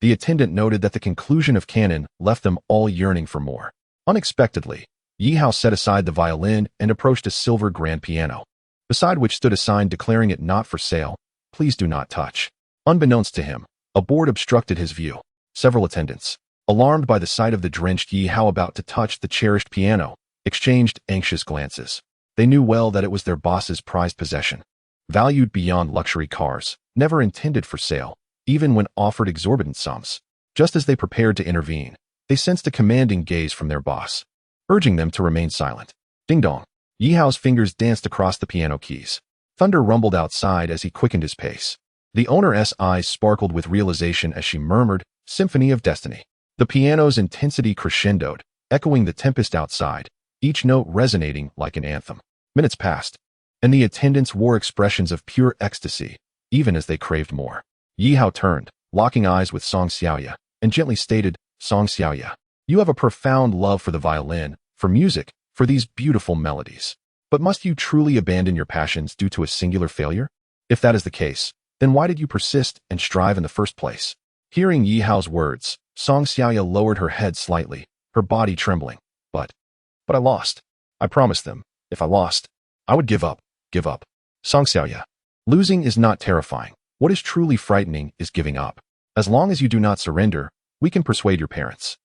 the attendant noted that the conclusion of canon left them all yearning for more. Unexpectedly, Yi Hao set aside the violin and approached a silver grand piano, beside which stood a sign declaring it not for sale, "Please do not touch." Unbeknownst to him, a board obstructed his view. Several attendants, alarmed by the sight of the drenched Yi Hao about to touch the cherished piano, exchanged anxious glances. They knew well that it was their boss's prized possession, valued beyond luxury cars, never intended for sale, even when offered exorbitant sums. Just as they prepared to intervene, they sensed a commanding gaze from their boss, urging them to remain silent. Ding dong. Yi Hao's fingers danced across the piano keys. Thunder rumbled outside as he quickened his pace. The owner's eyes sparkled with realization as she murmured, "Symphony of Destiny." The piano's intensity crescendoed, echoing the tempest outside, each note resonating like an anthem. Minutes passed, and the attendants wore expressions of pure ecstasy, even as they craved more. Yi Hao turned, locking eyes with Song Xiaoya, and gently stated, "Song Xiaoya, you have a profound love for the violin, for music, for these beautiful melodies. But must you truly abandon your passions due to a singular failure? If that is the case, then why did you persist and strive in the first place?" Hearing Yi Hao's words, Song Xiaoya lowered her head slightly, her body trembling. But I lost. I promised them, if I lost, I would give up. Give up. Song Xiaoya, losing is not terrifying. What is truly frightening is giving up. As long as you do not surrender, we can persuade your parents.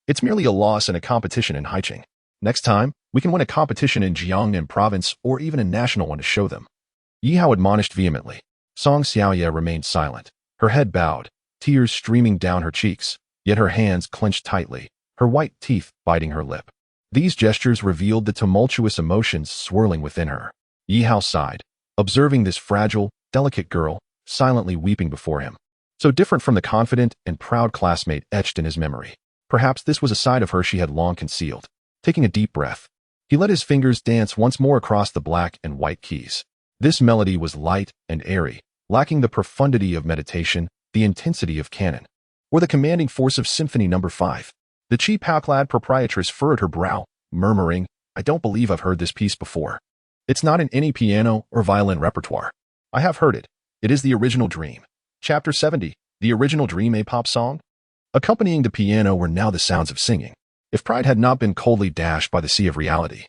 It's merely a loss in a competition in Haicheng. Next time, we can win a competition in Jiangnan province or even a national one to show them. Yi Hao admonished vehemently. Song Xiaoya remained silent, her head bowed, tears streaming down her cheeks, yet her hands clenched tightly, her white teeth biting her lip. These gestures revealed the tumultuous emotions swirling within her. Yi Hao sighed, observing this fragile, delicate girl, silently weeping before him. So different from the confident and proud classmate etched in his memory. Perhaps this was a side of her she had long concealed. Taking a deep breath, he let his fingers dance once more across the black and white keys. This melody was light and airy, lacking the profundity of meditation, the intensity of canon, or the commanding force of Symphony No. 5. The cheap how-clad proprietress furrowed her brow, murmuring, "I don't believe I've heard this piece before. It's not in any piano or violin repertoire. I have heard it. It is the original Dream." Chapter 70, The Original Dream, a pop song? Accompanying the piano were now the sounds of singing. If pride had not been coldly dashed by the sea of reality,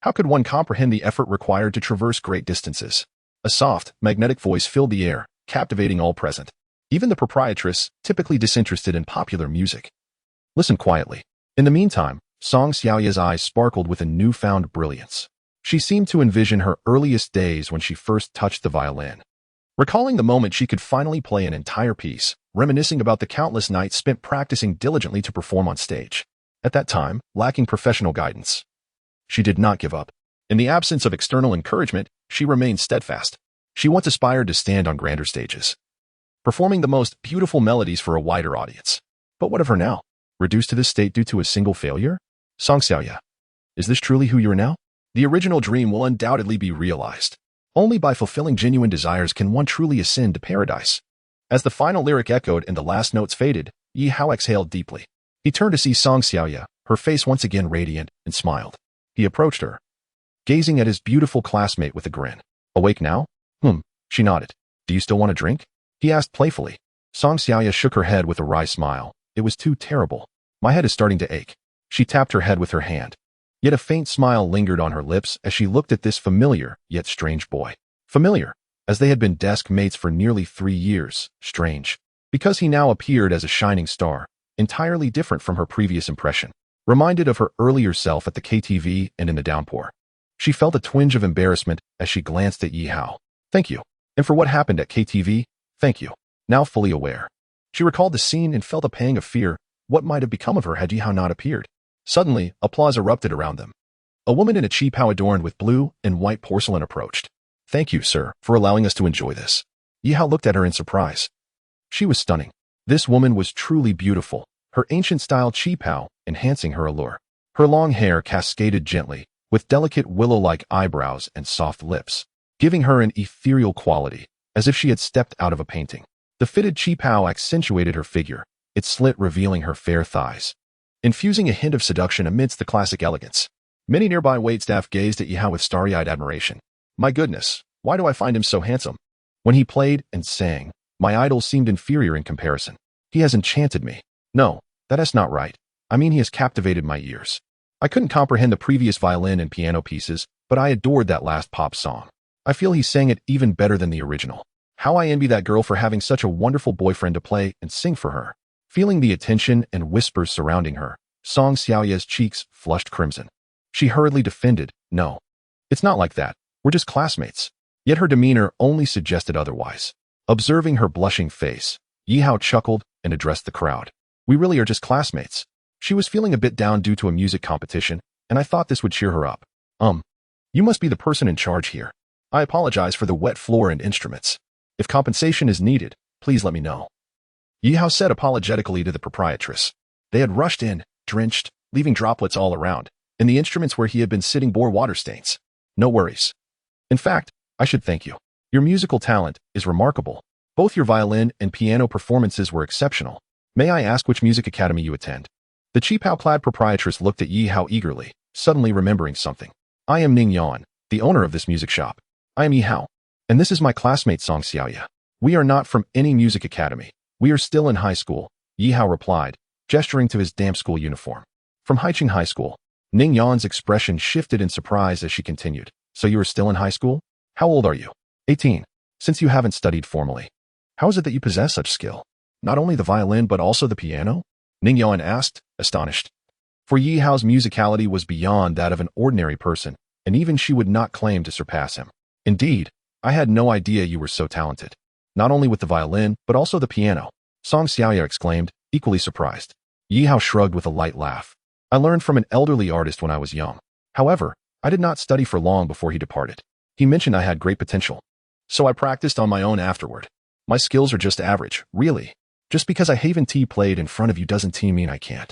how could one comprehend the effort required to traverse great distances? A soft, magnetic voice filled the air, captivating all present, even the proprietress, typically disinterested in popular music. Listen quietly. In the meantime, Song Xiaoya's eyes sparkled with a newfound brilliance. She seemed to envision her earliest days when she first touched the violin. Recalling the moment she could finally play an entire piece, reminiscing about the countless nights spent practicing diligently to perform on stage. At that time, lacking professional guidance, she did not give up. In the absence of external encouragement, she remained steadfast. She once aspired to stand on grander stages, performing the most beautiful melodies for a wider audience. But what of her now? Reduced to this state due to a single failure? Song Xiaoya, is this truly who you are now? The original dream will undoubtedly be realized. Only by fulfilling genuine desires can one truly ascend to paradise. As the final lyric echoed and the last notes faded, Yi Hao exhaled deeply. He turned to see Song Xiaoya, her face once again radiant, and smiled. He approached her, gazing at his beautiful classmate with a grin. Awake now? She nodded. Do you still want a drink? He asked playfully. Song Xiaoya shook her head with a wry smile. It was too terrible. My head is starting to ache. She tapped her head with her hand. Yet a faint smile lingered on her lips as she looked at this familiar, yet strange boy. Familiar, as they had been desk mates for nearly 3 years. Strange, because he now appeared as a shining star, entirely different from her previous impression. Reminded of her earlier self at the KTV and in the downpour. She felt a twinge of embarrassment as she glanced at Yi Hao. Thank you. And for what happened at KTV, thank you. Now fully aware, she recalled the scene and felt a pang of fear. What might have become of her had Yi Hao not appeared? Suddenly, applause erupted around them. A woman in a cheap how adorned with blue and white porcelain approached. Thank you, sir, for allowing us to enjoy this. Yi Hao looked at her in surprise. She was stunning. This woman was truly beautiful, her ancient-style cheap how enhancing her allure. Her long hair cascaded gently, with delicate willow-like eyebrows and soft lips, giving her an ethereal quality, as if she had stepped out of a painting. The fitted cheap how accentuated her figure, its slit revealing her fair thighs, infusing a hint of seduction amidst the classic elegance. Many nearby waitstaff gazed at Yi Hao with starry-eyed admiration. My goodness, why do I find him so handsome? When he played and sang, my idol seemed inferior in comparison. He has enchanted me. No, that is not right. I mean, he has captivated my ears. I couldn't comprehend the previous violin and piano pieces, but I adored that last pop song. I feel he sang it even better than the original. How I envy that girl for having such a wonderful boyfriend to play and sing for her. Feeling the attention and whispers surrounding her, Song Xiaoya's cheeks flushed crimson. She hurriedly defended, no. It's not like that. We're just classmates. Yet her demeanor only suggested otherwise. Observing her blushing face, Yi Hao chuckled and addressed the crowd. We really are just classmates. She was feeling a bit down due to a music competition, and I thought this would cheer her up. You must be the person in charge here. I apologize for the wet floor and instruments. If compensation is needed, please let me know. Yi Hao said apologetically to the proprietress. They had rushed in, drenched, leaving droplets all around, and the instruments where he had been sitting bore water stains. No worries. In fact, I should thank you. Your musical talent is remarkable. Both your violin and piano performances were exceptional. May I ask which music academy you attend? The cheap how-clad proprietress looked at Yi Hao eagerly, suddenly remembering something. I am Ning Yan, the owner of this music shop. I am Yi Hao, and this is my classmate Song Xiaoya. We are not from any music academy. We are still in high school, Yi Hao replied, gesturing to his damp school uniform. From Haiqing High School. Ning Yan's expression shifted in surprise as she continued. So you are still in high school? How old are you? 18. Since you haven't studied formally, how is it that you possess such skill? Not only the violin but also the piano? Ning Yan asked, astonished. For Yi Hao's musicality was beyond that of an ordinary person, and even she would not claim to surpass him. Indeed, I had no idea you were so talented. Not only with the violin, but also the piano. Song Xiaoya exclaimed, equally surprised. Yi Hao shrugged with a light laugh. I learned from an elderly artist when I was young. However, I did not study for long before he departed. He mentioned I had great potential. So I practiced on my own afterward. My skills are just average, really. Just because I haven't played in front of you doesn't mean I can't.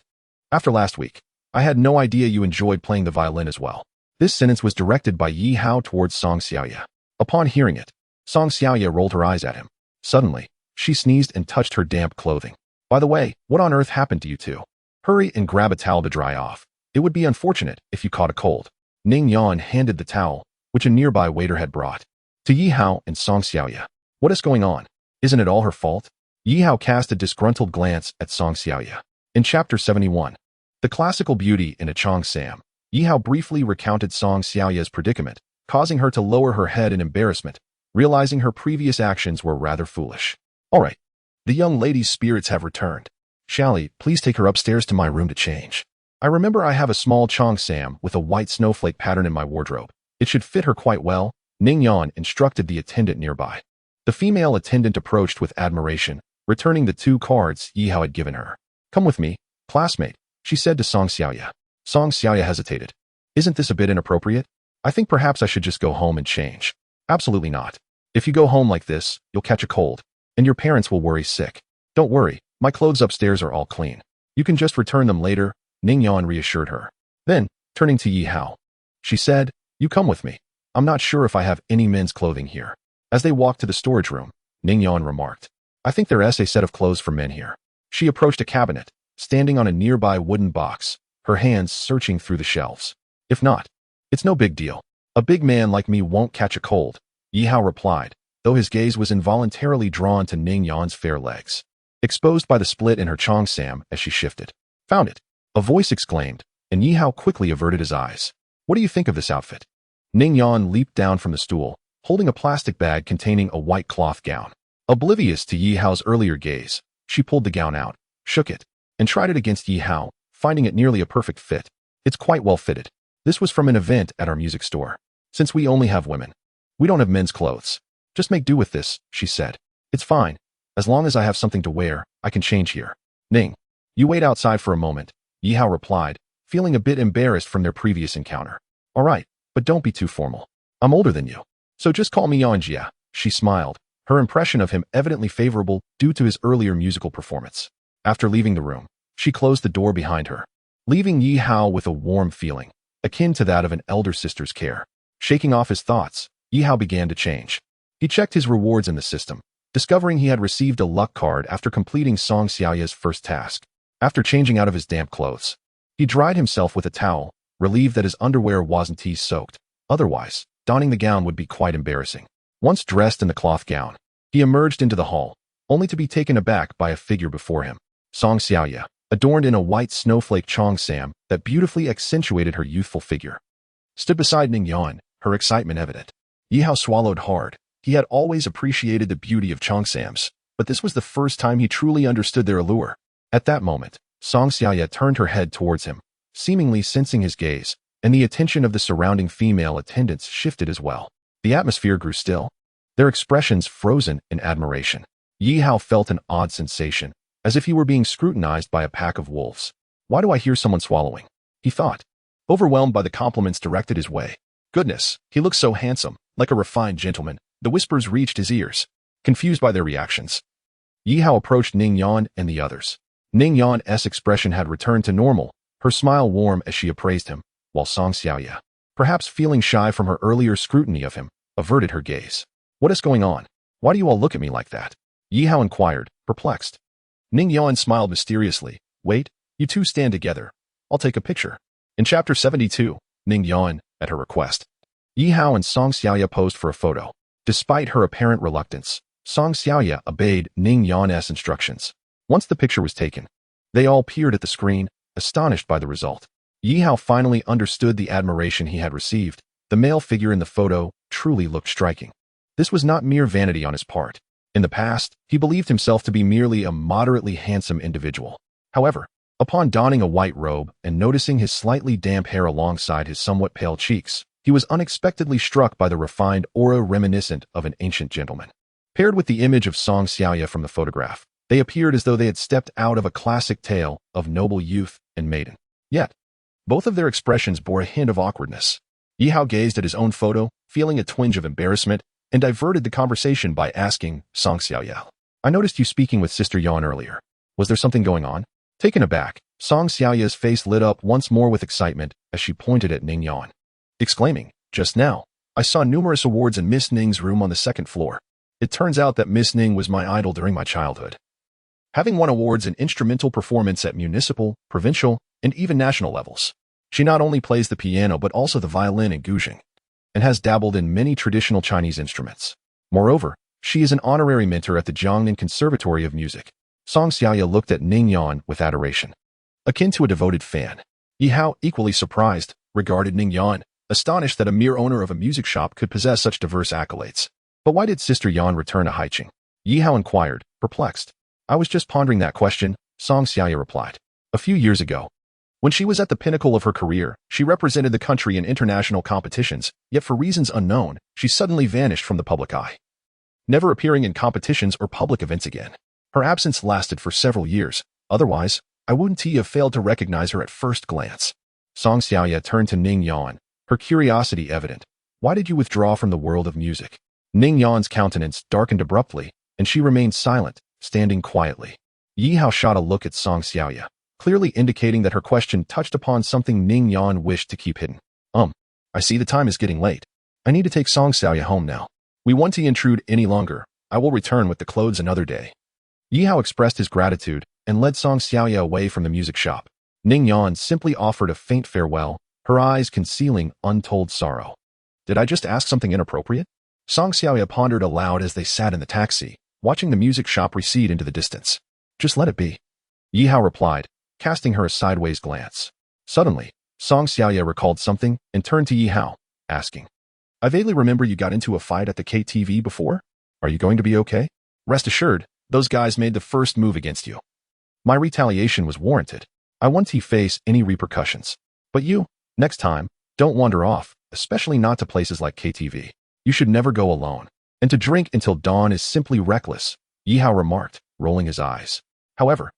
After last week, I had no idea you enjoyed playing the violin as well. This sentence was directed by Yi Hao towards Song Xiaoya. Upon hearing it, Song Xiaoya rolled her eyes at him. Suddenly, she sneezed and touched her damp clothing. By the way, what on earth happened to you two? Hurry and grab a towel to dry off. It would be unfortunate if you caught a cold. Ning Yan handed the towel, which a nearby waiter had brought, to Yi Hao and Song Xiaoya. What is going on? Isn't it all her fault? Yi Hao cast a disgruntled glance at Song Xiaoya. In Chapter 71, The Classical Beauty in a Chong Sam, Yi Hao briefly recounted Song Xiaoya's predicament, causing her to lower her head in embarrassment, realizing her previous actions were rather foolish. All right, the young lady's spirits have returned. Shally, please take her upstairs to my room to change. I remember I have a small Chong Sam with a white snowflake pattern in my wardrobe. It should fit her quite well, Ning Yan instructed the attendant nearby. The female attendant approached with admiration, returning the 2 cards Yi Hao had given her. Come with me, classmate, she said to Song Xiaoya. Song Xiaoya hesitated. Isn't this a bit inappropriate? I think perhaps I should just go home and change. Absolutely not. If you go home like this, you'll catch a cold, and your parents will worry sick. Don't worry, my clothes upstairs are all clean. You can just return them later, Ning Yan reassured her. Then, turning to Yi Hao, she said, you come with me. I'm not sure if I have any men's clothing here. As they walked to the storage room, Ning Yan remarked, I think there is a set of clothes for men here. She approached a cabinet, standing on a nearby wooden box, her hands searching through the shelves. If not, it's no big deal. A big man like me won't catch a cold, Yi Hao replied, though his gaze was involuntarily drawn to Ning Yan's fair legs, exposed by the split in her Chong Sam as she shifted. Found it, a voice exclaimed, and Yi Hao quickly averted his eyes. What do you think of this outfit? Ning Yan leaped down from the stool, holding a plastic bag containing a white cloth gown. Oblivious to Yi Hao's earlier gaze, she pulled the gown out, shook it, and tried it against Yi Hao, finding it nearly a perfect fit. It's quite well fitted. This was from an event at our music store. Since we only have women, we don't have men's clothes. Just make do with this, she said. It's fine. As long as I have something to wear, I can change here. Ning, you wait outside for a moment, Yi Hao replied, feeling a bit embarrassed from their previous encounter. All right, but don't be too formal. I'm older than you, so just call me Yanjia, she smiled, her impression of him evidently favorable due to his earlier musical performance. After leaving the room, she closed the door behind her, leaving Yi Hao with a warm feeling, akin to that of an elder sister's care. Shaking off his thoughts, Yi Hao began to change. He checked his rewards in the system, discovering he had received a luck card after completing Song Xiaoya's first task. After changing out of his damp clothes, he dried himself with a towel, relieved that his underwear wasn't soaked. Otherwise, donning the gown would be quite embarrassing. Once dressed in the cloth gown, he emerged into the hall, only to be taken aback by a figure before him. Song Xiaoya, adorned in a white snowflake Chong Sam that beautifully accentuated her youthful figure, stood beside Ning Yan, her excitement evident. Yi Hao swallowed hard. He had always appreciated the beauty of Chong Sams, but this was the first time he truly understood their allure. At that moment, Song Xiaoya turned her head towards him, seemingly sensing his gaze, and the attention of the surrounding female attendants shifted as well. The atmosphere grew still, their expressions frozen in admiration. Yi Hao felt an odd sensation, as if he were being scrutinized by a pack of wolves. Why do I hear someone swallowing? He thought, overwhelmed by the compliments directed his way. Goodness, he looks so handsome, like a refined gentleman. The whispers reached his ears, confused by their reactions. Yi Hao approached Ning Yan and the others. Ning Yan's expression had returned to normal, her smile warm as she appraised him, while Song Xiaoya, perhaps feeling shy from her earlier scrutiny of him, averted her gaze. What is going on? Why do you all look at me like that? Yi Hao inquired, perplexed. Ning Yan smiled mysteriously. Wait, you two stand together. I'll take a picture. In Chapter 72, Ning Yan, at her request, Yi Hao and Song Xiaoya posed for a photo. Despite her apparent reluctance, Song Xiaoya obeyed Ning Yan's instructions. Once the picture was taken, they all peered at the screen, astonished by the result. Yi Hao finally understood the admiration he had received. The male figure in the photo truly looked striking. This was not mere vanity on his part. In the past, he believed himself to be merely a moderately handsome individual. However, upon donning a white robe and noticing his slightly damp hair alongside his somewhat pale cheeks, he was unexpectedly struck by the refined aura reminiscent of an ancient gentleman. Paired with the image of Song Xiaoya from the photograph, they appeared as though they had stepped out of a classic tale of noble youth and maiden. Yet, Both of their expressions bore a hint of awkwardness. Yi Hao gazed at his own photo, feeling a twinge of embarrassment, and diverted the conversation by asking Song Xiaoya, I noticed you speaking with Sister Yan earlier. Was there something going on? Taken aback, Song Xiaoya's face lit up once more with excitement as she pointed at Ning Yan, exclaiming, just now, I saw numerous awards in Miss Ning's room on the second floor. It turns out that Miss Ning was my idol during my childhood. Having won awards in instrumental performance at municipal, provincial, and even national levels. She not only plays the piano but also the violin and guzheng, and has dabbled in many traditional Chinese instruments. Moreover, she is an honorary mentor at the Jiangnan Conservatory of Music. Song Xiaoya looked at Ning Yan with adoration, akin to a devoted fan. Yi Hao, equally surprised, regarded Ning Yan, astonished that a mere owner of a music shop could possess such diverse accolades. But why did Sister Yan return to Haiqing? Yi Hao inquired, perplexed. I was just pondering that question, Song Xiaoya replied. A few years ago, when she was at the pinnacle of her career, she represented the country in international competitions, yet for reasons unknown, she suddenly vanished from the public eye, never appearing in competitions or public events again. Her absence lasted for several years, otherwise, I wouldn't have failed to recognize her at first glance. Song Xiaoya turned to Ning Yan, her curiosity evident. Why did you withdraw from the world of music? Ning Yan's countenance darkened abruptly, and she remained silent, standing quietly. Yi Hao shot a look at Song Xiaoya, clearly indicating that her question touched upon something Ning Yan wished to keep hidden. I see the time is getting late. I need to take Song Xiaoya home now. We won't intrude any longer. I will return with the clothes another day. Yi Hao expressed his gratitude and led Song Xiaoya away from the music shop. Ning Yan simply offered a faint farewell, her eyes concealing untold sorrow. Did I just ask something inappropriate? Song Xiaoya pondered aloud as they sat in the taxi, watching the music shop recede into the distance. Just let it be. Yi Hao replied, casting her a sideways glance. Suddenly, Song Xiaoya recalled something and turned to Yi Hao, asking, I vaguely remember you got into a fight at the KTV before? Are you going to be okay? Rest assured, those guys made the first move against you. My retaliation was warranted. I won't face any repercussions. But you, next time, don't wander off, especially not to places like KTV. You should never go alone. And to drink until dawn is simply reckless, Yi Hao remarked, rolling his eyes. However,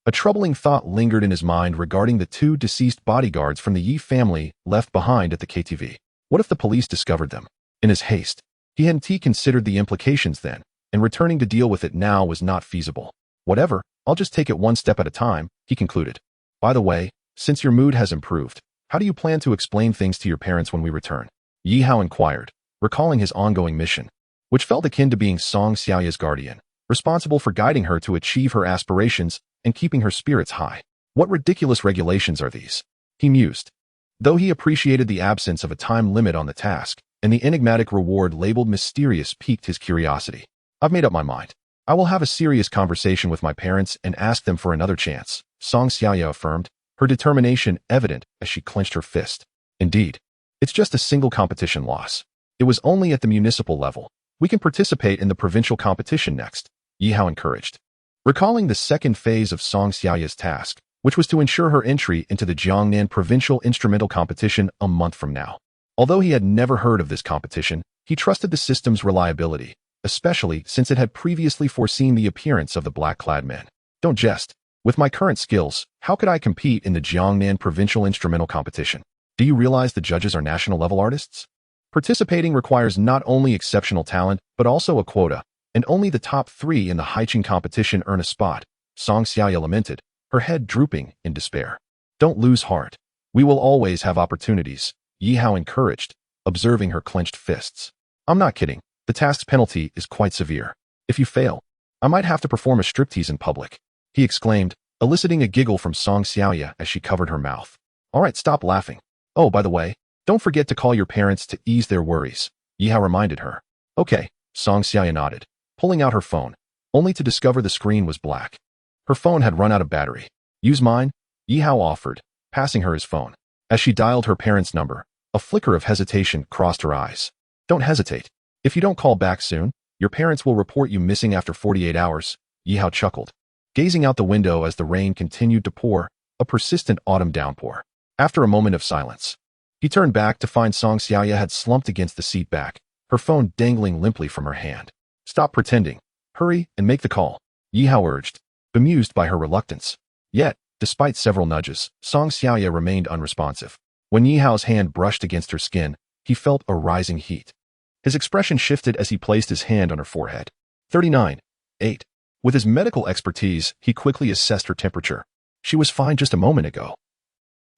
a troubling thought lingered in his mind regarding the two deceased bodyguards from the Yi family left behind at the KTV. What if the police discovered them? In his haste, he hadn't considered the implications then, and returning to deal with it now was not feasible. Whatever, I'll just take it one step at a time, he concluded. By the way, since your mood has improved, how do you plan to explain things to your parents when we return? Yi Hao inquired, recalling his ongoing mission, which felt akin to being Song Xiaoya's guardian, responsible for guiding her to achieve her aspirations and keeping her spirits high. What ridiculous regulations are these? He mused. Though he appreciated the absence of a time limit on the task, and the enigmatic reward labeled mysterious piqued his curiosity. I've made up my mind. I will have a serious conversation with my parents and ask them for another chance, Song Xiaoya affirmed, her determination evident as she clenched her fist. Indeed, it's just a single competition loss. It was only at the municipal level. We can participate in the provincial competition next, Yi Hao encouraged. Recalling the second phase of Song Xiaoya's task, which was to ensure her entry into the Jiangnan Provincial Instrumental Competition a month from now. Although he had never heard of this competition, he trusted the system's reliability, especially since it had previously foreseen the appearance of the black-clad men. Don't jest. With my current skills, how could I compete in the Jiangnan Provincial Instrumental Competition? Do you realize the judges are national-level artists? Participating requires not only exceptional talent, but also a quota, and only the top 3 in the Haiqing competition earn a spot, Song Xiaoya lamented, her head drooping in despair. Don't lose heart. We will always have opportunities, Yi Hao encouraged, observing her clenched fists. I'm not kidding. The task's penalty is quite severe. If you fail, I might have to perform a striptease in public, he exclaimed, eliciting a giggle from Song Xiaoya as she covered her mouth. All right, stop laughing. Oh, by the way, don't forget to call your parents to ease their worries, Yi Hao reminded her. Okay, Song Xiaoya nodded, pulling out her phone, only to discover the screen was black. Her phone had run out of battery. Use mine, Yi Hao offered, passing her his phone. As she dialed her parents' number, a flicker of hesitation crossed her eyes. Don't hesitate. If you don't call back soon, your parents will report you missing after 48 hours, Yi Hao chuckled, gazing out the window as the rain continued to pour, a persistent autumn downpour. After a moment of silence, he turned back to find Song Xiaoya had slumped against the seat back, her phone dangling limply from her hand. Stop pretending. Hurry and make the call, Yi Hao urged, bemused by her reluctance. Yet, Despite several nudges, Song Xiaoya remained unresponsive. When Yihao's hand brushed against her skin, he felt a rising heat. His expression shifted as he placed his hand on her forehead. 39.8. With his medical expertise, he quickly assessed her temperature. She was fine just a moment ago.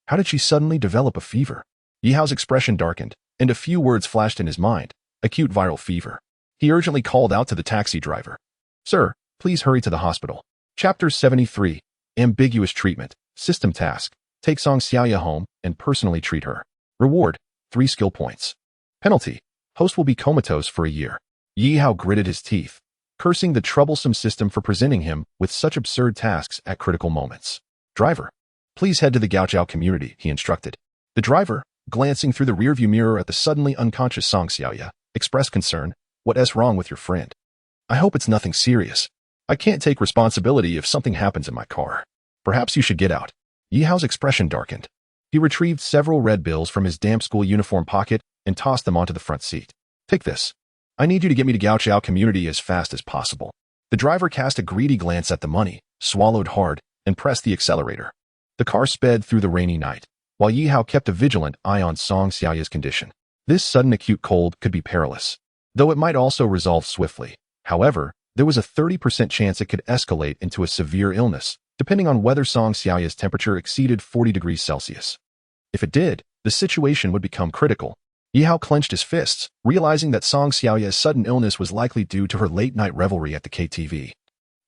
How did she suddenly develop a fever? Yihao's expression darkened, and a few words flashed in his mind. Acute viral fever. He urgently called out to the taxi driver. Sir, please hurry to the hospital. Chapter 73. Ambiguous treatment. System task. Take Song Xiaoya home and personally treat her. Reward. 3 skill points. Penalty. Host will be comatose for a year. Yihao gritted his teeth, cursing the troublesome system for presenting him with such absurd tasks at critical moments. Driver. Please head to the Gaojiao community, he instructed. The driver, glancing through the rearview mirror at the suddenly unconscious Song Xiaoya, expressed concern. What's wrong with your friend? I hope it's nothing serious. I can't take responsibility if something happens in my car. Perhaps you should get out. Yihao's expression darkened. He retrieved several red bills from his damp school uniform pocket and tossed them onto the front seat. Take this. I need you to get me to Gaojiao community as fast as possible. The driver cast a greedy glance at the money, swallowed hard, and pressed the accelerator. The car sped through the rainy night, while Yihao kept a vigilant eye on Song Xiaoya's condition. This sudden acute cold could be perilous, though it might also resolve swiftly. However, there was a 30% chance it could escalate into a severe illness, depending on whether Song Xiaoya's temperature exceeded 40 degrees Celsius. If it did, the situation would become critical. Yihao clenched his fists, realizing that Song Xiaoya's sudden illness was likely due to her late-night revelry at the KTV,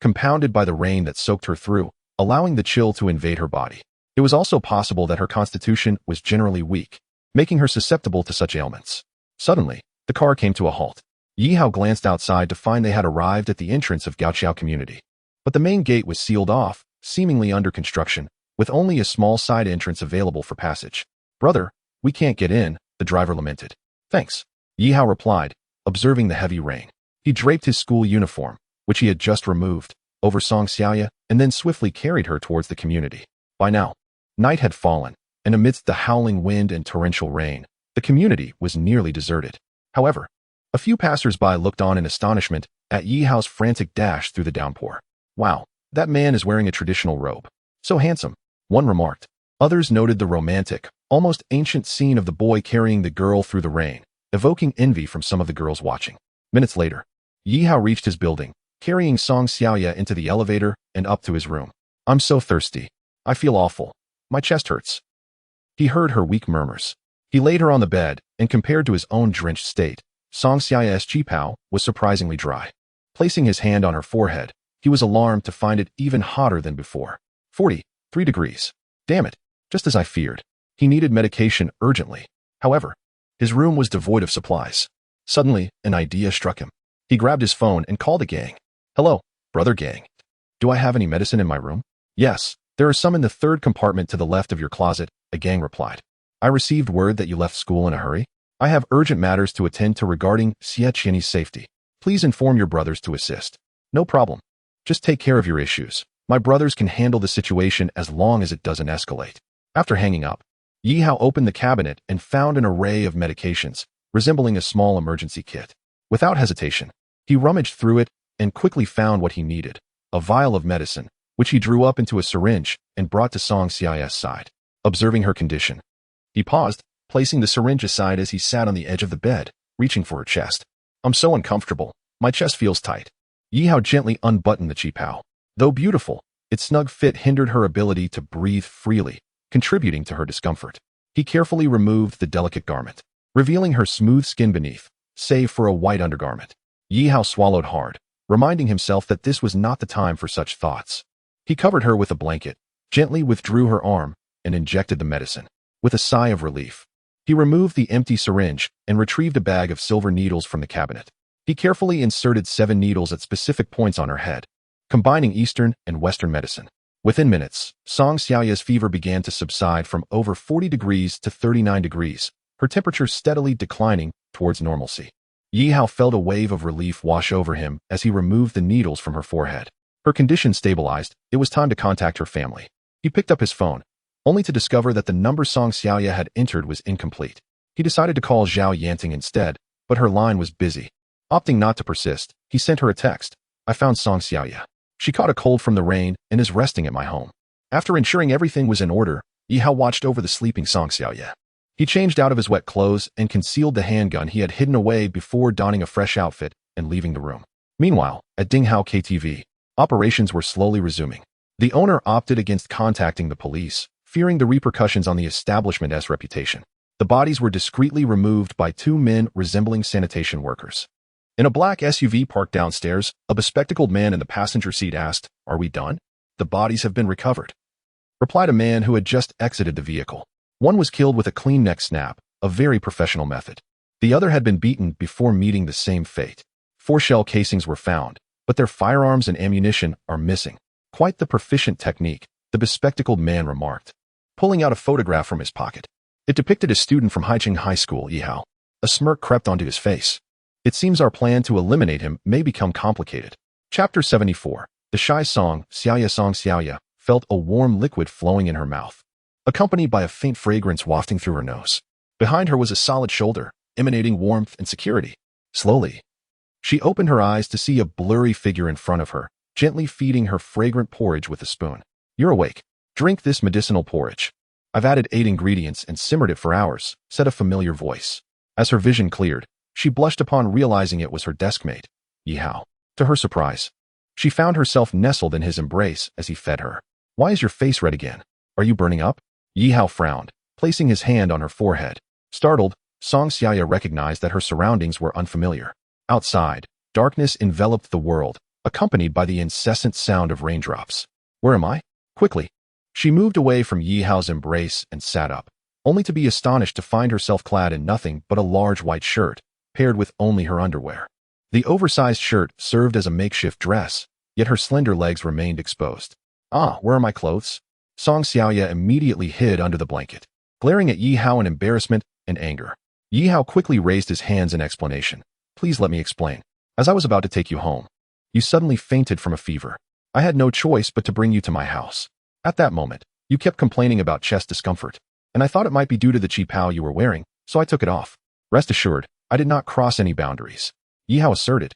compounded by the rain that soaked her through, allowing the chill to invade her body. It was also possible that her constitution was generally weak, making her susceptible to such ailments. Suddenly, the car came to a halt. Yihao glanced outside to find they had arrived at the entrance of Gaojiao community. But the main gate was sealed off, seemingly under construction, with only a small side entrance available for passage. Brother, we can't get in, the driver lamented. Thanks, Yihao replied, observing the heavy rain. He draped his school uniform, which he had just removed, over Song Xiaoya and then swiftly carried her towards the community. By now, night had fallen, and amidst the howling wind and torrential rain, the community was nearly deserted. However, a few passers-by looked on in astonishment at Yihao's frantic dash through the downpour. Wow, that man is wearing a traditional robe. So handsome, one remarked. Others noted the romantic, almost ancient scene of the boy carrying the girl through the rain, evoking envy from some of the girls watching. Minutes later, Yihao reached his building, carrying Song Xiaoya into the elevator and up to his room. I'm so thirsty. I feel awful. My chest hurts. He heard her weak murmurs. He laid her on the bed, and compared to his own drenched state, Song Xiaoya's qipao was surprisingly dry. Placing his hand on her forehead, he was alarmed to find it even hotter than before. 43 degrees. Damn it, just as I feared. He needed medication urgently. However, his room was devoid of supplies. Suddenly, an idea struck him. He grabbed his phone and called the gang. Hello, brother gang. Do I have any medicine in my room? Yes, there are some in the third compartment to the left of your closet, a gang replied. I received word that you left school in a hurry. I have urgent matters to attend to regarding Xie Qian's safety. Please inform your brothers to assist. No problem. Just take care of your issues. My brothers can handle the situation as long as it doesn't escalate. After hanging up, Yihao opened the cabinet and found an array of medications, resembling a small emergency kit. Without hesitation, he rummaged through it and quickly found what he needed, a vial of medicine, which he drew up into a syringe and brought to Song Xiaoya's side. Observing her condition, he paused, placing the syringe aside as he sat on the edge of the bed, reaching for her chest. I'm so uncomfortable. My chest feels tight. Yihao gently unbuttoned the qipao. Though beautiful, its snug fit hindered her ability to breathe freely, contributing to her discomfort. He carefully removed the delicate garment, revealing her smooth skin beneath, save for a white undergarment. Yihao swallowed hard, reminding himself that this was not the time for such thoughts. He covered her with a blanket, gently withdrew her arm, and injected the medicine. With a sigh of relief, he removed the empty syringe and retrieved a bag of silver needles from the cabinet. He carefully inserted 7 needles at specific points on her head, combining Eastern and Western medicine. Within minutes, Song Xiaoya's fever began to subside from over 40 degrees to 39 degrees, her temperature steadily declining towards normalcy. Yihao felt a wave of relief wash over him as he removed the needles from her forehead. Her condition stabilized. It was time to contact her family. He picked up his phone, only to discover that the number Song Xiaoya had entered was incomplete. He decided to call Zhao Yanting instead, but her line was busy. Opting not to persist, he sent her a text. I found Song Xiaoya. She caught a cold from the rain and is resting at my home. After ensuring everything was in order, Yi Hao watched over the sleeping Song Xiaoye. He changed out of his wet clothes and concealed the handgun he had hidden away before donning a fresh outfit and leaving the room. Meanwhile, at Dinghao KTV, operations were slowly resuming. The owner opted against contacting the police, fearing the repercussions on the establishment's reputation. The bodies were discreetly removed by two men resembling sanitation workers. In a black SUV parked downstairs, a bespectacled man in the passenger seat asked, "Are we done?" "The bodies have been recovered," replied a man who had just exited the vehicle. One was killed with a clean neck snap, a very professional method. The other had been beaten before meeting the same fate. 4 shell casings were found, but their firearms and ammunition are missing. "Quite the proficient technique," the bespectacled man remarked, pulling out a photograph from his pocket. It depicted a student from Haicheng High School, Yi Hao. A smirk crept onto his face. "It seems our plan to eliminate him may become complicated." Chapter 74. The shy Song Xiaoya felt a warm liquid flowing in her mouth, accompanied by a faint fragrance wafting through her nose. Behind her was a solid shoulder, emanating warmth and security. Slowly, she opened her eyes to see a blurry figure in front of her, gently feeding her fragrant porridge with a spoon. "You're awake. Drink this medicinal porridge. I've added 8 ingredients and simmered it for hours," said a familiar voice. As her vision cleared, she blushed upon realizing it was her deskmate, Yi Hao. To her surprise, she found herself nestled in his embrace as he fed her. "Why is your face red again? Are you burning up?" Yi Hao frowned, placing his hand on her forehead. Startled, Song Xiaoya recognized that her surroundings were unfamiliar. Outside, darkness enveloped the world, accompanied by the incessant sound of raindrops. "Where am I?" Quickly, she moved away from Yi Hao's embrace and sat up, only to be astonished to find herself clad in nothing but a large white shirt, paired with only her underwear. The oversized shirt served as a makeshift dress, yet her slender legs remained exposed. "Ah, where are my clothes?" Song Xiaoya immediately hid under the blanket, glaring at Yi Hao in embarrassment and anger. Yi Hao quickly raised his hands in explanation. "Please let me explain. As I was about to take you home, you suddenly fainted from a fever. I had no choice but to bring you to my house. At that moment, you kept complaining about chest discomfort, and I thought it might be due to the qipao you were wearing, so I took it off. Rest assured, I did not cross any boundaries," Yi Hao asserted,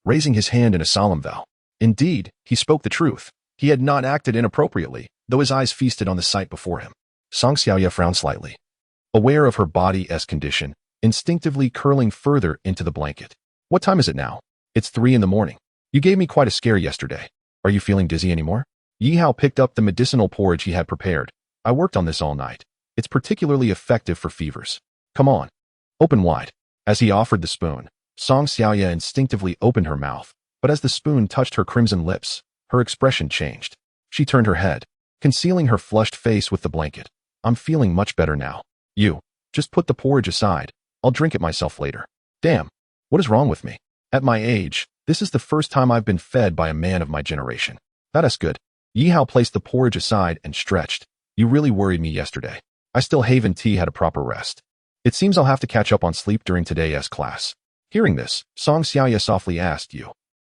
raising his hand in a solemn vow. Indeed, he spoke the truth. He had not acted inappropriately, though his eyes feasted on the sight before him. Song Xiaoya frowned slightly, aware of her body's condition, instinctively curling further into the blanket. "What time is it now?" "It's 3 in the morning. You gave me quite a scare yesterday. Are you feeling dizzy anymore?" Yi Hao picked up the medicinal porridge he had prepared. "I worked on this all night. It's particularly effective for fevers. Come on, open wide." As he offered the spoon, Song Xiaoya instinctively opened her mouth, but as the spoon touched her crimson lips, her expression changed. She turned her head, concealing her flushed face with the blanket. "I'm feeling much better now. You, just put the porridge aside. I'll drink it myself later." "Damn, what is wrong with me? At my age, this is the first time I've been fed by a man of my generation." "That is good." Yi Hao placed the porridge aside and stretched. "You really worried me yesterday. I still haven't had a proper rest. It seems I'll have to catch up on sleep during today's class." Hearing this, Song Xiaoya softly asked,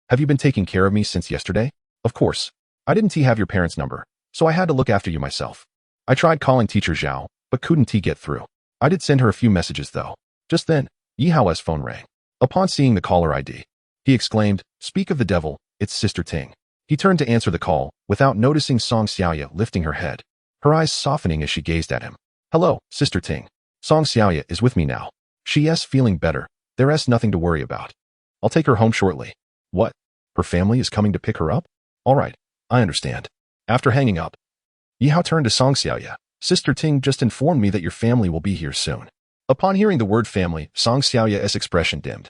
Have you been taking care of me since yesterday?" "Of course. I didn't have your parents' number, so I had to look after you myself. I tried calling Teacher Zhao, but couldn't get through. I did send her a few messages though." Just then, Yi Hao's phone rang. Upon seeing the caller ID, he exclaimed, "Speak of the devil, it's Sister Ting." He turned to answer the call, without noticing Song Xiaoya lifting her head, her eyes softening as she gazed at him. "Hello, Sister Ting. Song Xiaoya is with me now. She's feeling better. There's nothing to worry about. I'll take her home shortly." "What? Her family is coming to pick her up? All right, I understand." After hanging up, Yi Hao turned to Song Xiaoya. "Sister Ting just informed me that your family will be here soon." Upon hearing the word family, Song Xiaoya's expression dimmed,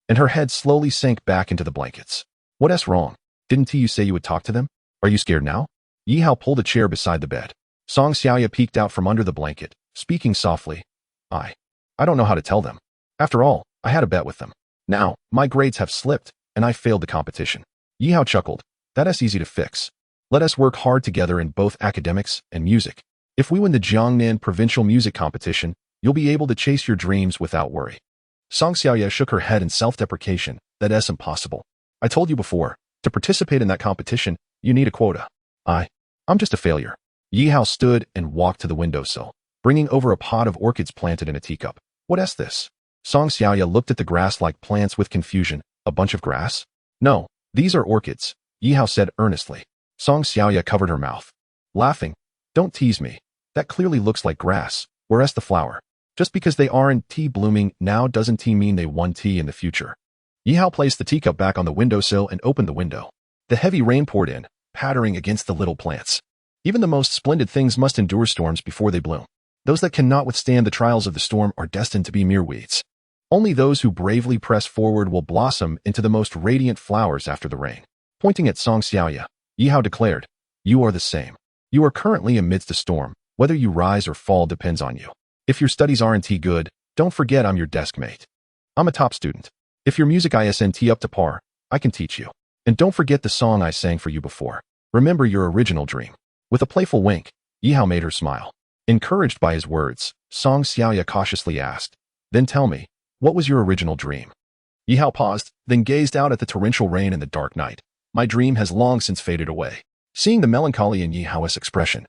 and her head slowly sank back into the blankets. "What's wrong? Didn't you say you would talk to them? Are you scared now?" Yi Hao pulled a chair beside the bed. Song Xiaoya peeked out from under the blanket, speaking softly. I don't know how to tell them. After all, I had a bet with them. Now, my grades have slipped, and I failed the competition." Yi Hao chuckled. "That's easy to fix. Let us work hard together in both academics and music. If we win the Jiangnan Provincial Music Competition, you'll be able to chase your dreams without worry." Song Xiaoya shook her head in self-deprecation. "That's impossible. I told you before, to participate in that competition, you need a quota. I'm just a failure." Yi Hao stood and walked to the windowsill, bringing over a pot of orchids planted in a teacup. "What's this?" Song Xiaoya looked at the grass-like plants with confusion. "A bunch of grass?" "No, these are orchids," Yi Hao said earnestly. Song Xiaoya covered her mouth. laughing. Don't tease me. That clearly looks like grass. Where's the flower? Just because they aren't tea blooming now doesn't tea mean they won tea in the future. Yihao placed the teacup back on the windowsill and opened the window. The heavy rain poured in, pattering against the little plants. Even the most splendid things must endure storms before they bloom. Those that cannot withstand the trials of the storm are destined to be mere weeds. Only those who bravely press forward will blossom into the most radiant flowers after the rain. Pointing at Song Xiaoya, Yihao declared, "You are the same. You are currently amidst a storm. Whether you rise or fall depends on you. If your studies aren't good, don't forget I'm your desk mate. I'm a top student. If your music isn't up to par, I can teach you. And don't forget the song I sang for you before. Remember your original dream." With a playful wink, Yihao made her smile. Encouraged by his words, Song Xiaoya cautiously asked, "Then tell me, what was your original dream?" Yihao paused, then gazed out at the torrential rain and the dark night. "My dream has long since faded away." Seeing the melancholy in Yihao's expression,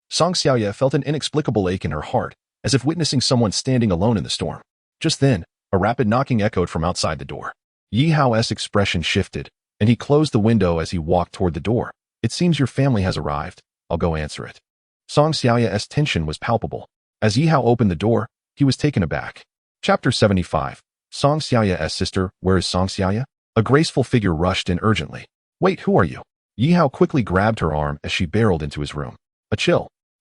Song Xiaoya felt an inexplicable ache in her heart, as if witnessing someone standing alone in the storm. Just then, a rapid knocking echoed from outside the door. Yihao's expression shifted, and he closed the window as he walked toward the door. "It seems your family has arrived. I'll go answer it." Song Xiaoya's tension was palpable. As Yihao opened the door, he was taken aback. Chapter 75. Song Xiaoya's sister. Where is Song Xiaoya? A graceful figure rushed in urgently. "Wait, who are you?" Yihao quickly grabbed her arm as she barreled into his room.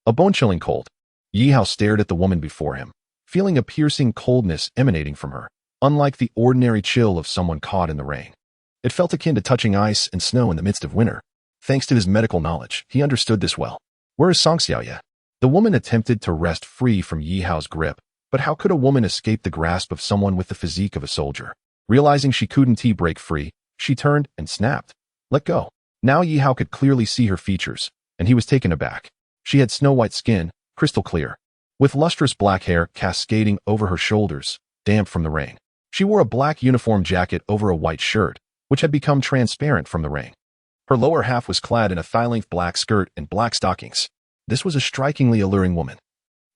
A bone-chilling cold. Yihao stared at the woman before him, feeling a piercing coldness emanating from her, unlike the ordinary chill of someone caught in the rain. It felt akin to touching ice and snow in the midst of winter. Thanks to his medical knowledge, he understood this well. "Where is Song Xiaoya?" The woman attempted to wrest free from Yihao's grip, but how could a woman escape the grasp of someone with the physique of a soldier? Realizing she couldn't break free, she turned and snapped. "Let go." Now Yihao could clearly see her features, and he was taken aback. She had snow-white skin, crystal clear, with lustrous black hair cascading over her shoulders, damp from the rain. She wore a black uniform jacket over a white shirt, which had become transparent from the rain. Her lower half was clad in a thigh-length black skirt and black stockings. This was a strikingly alluring woman,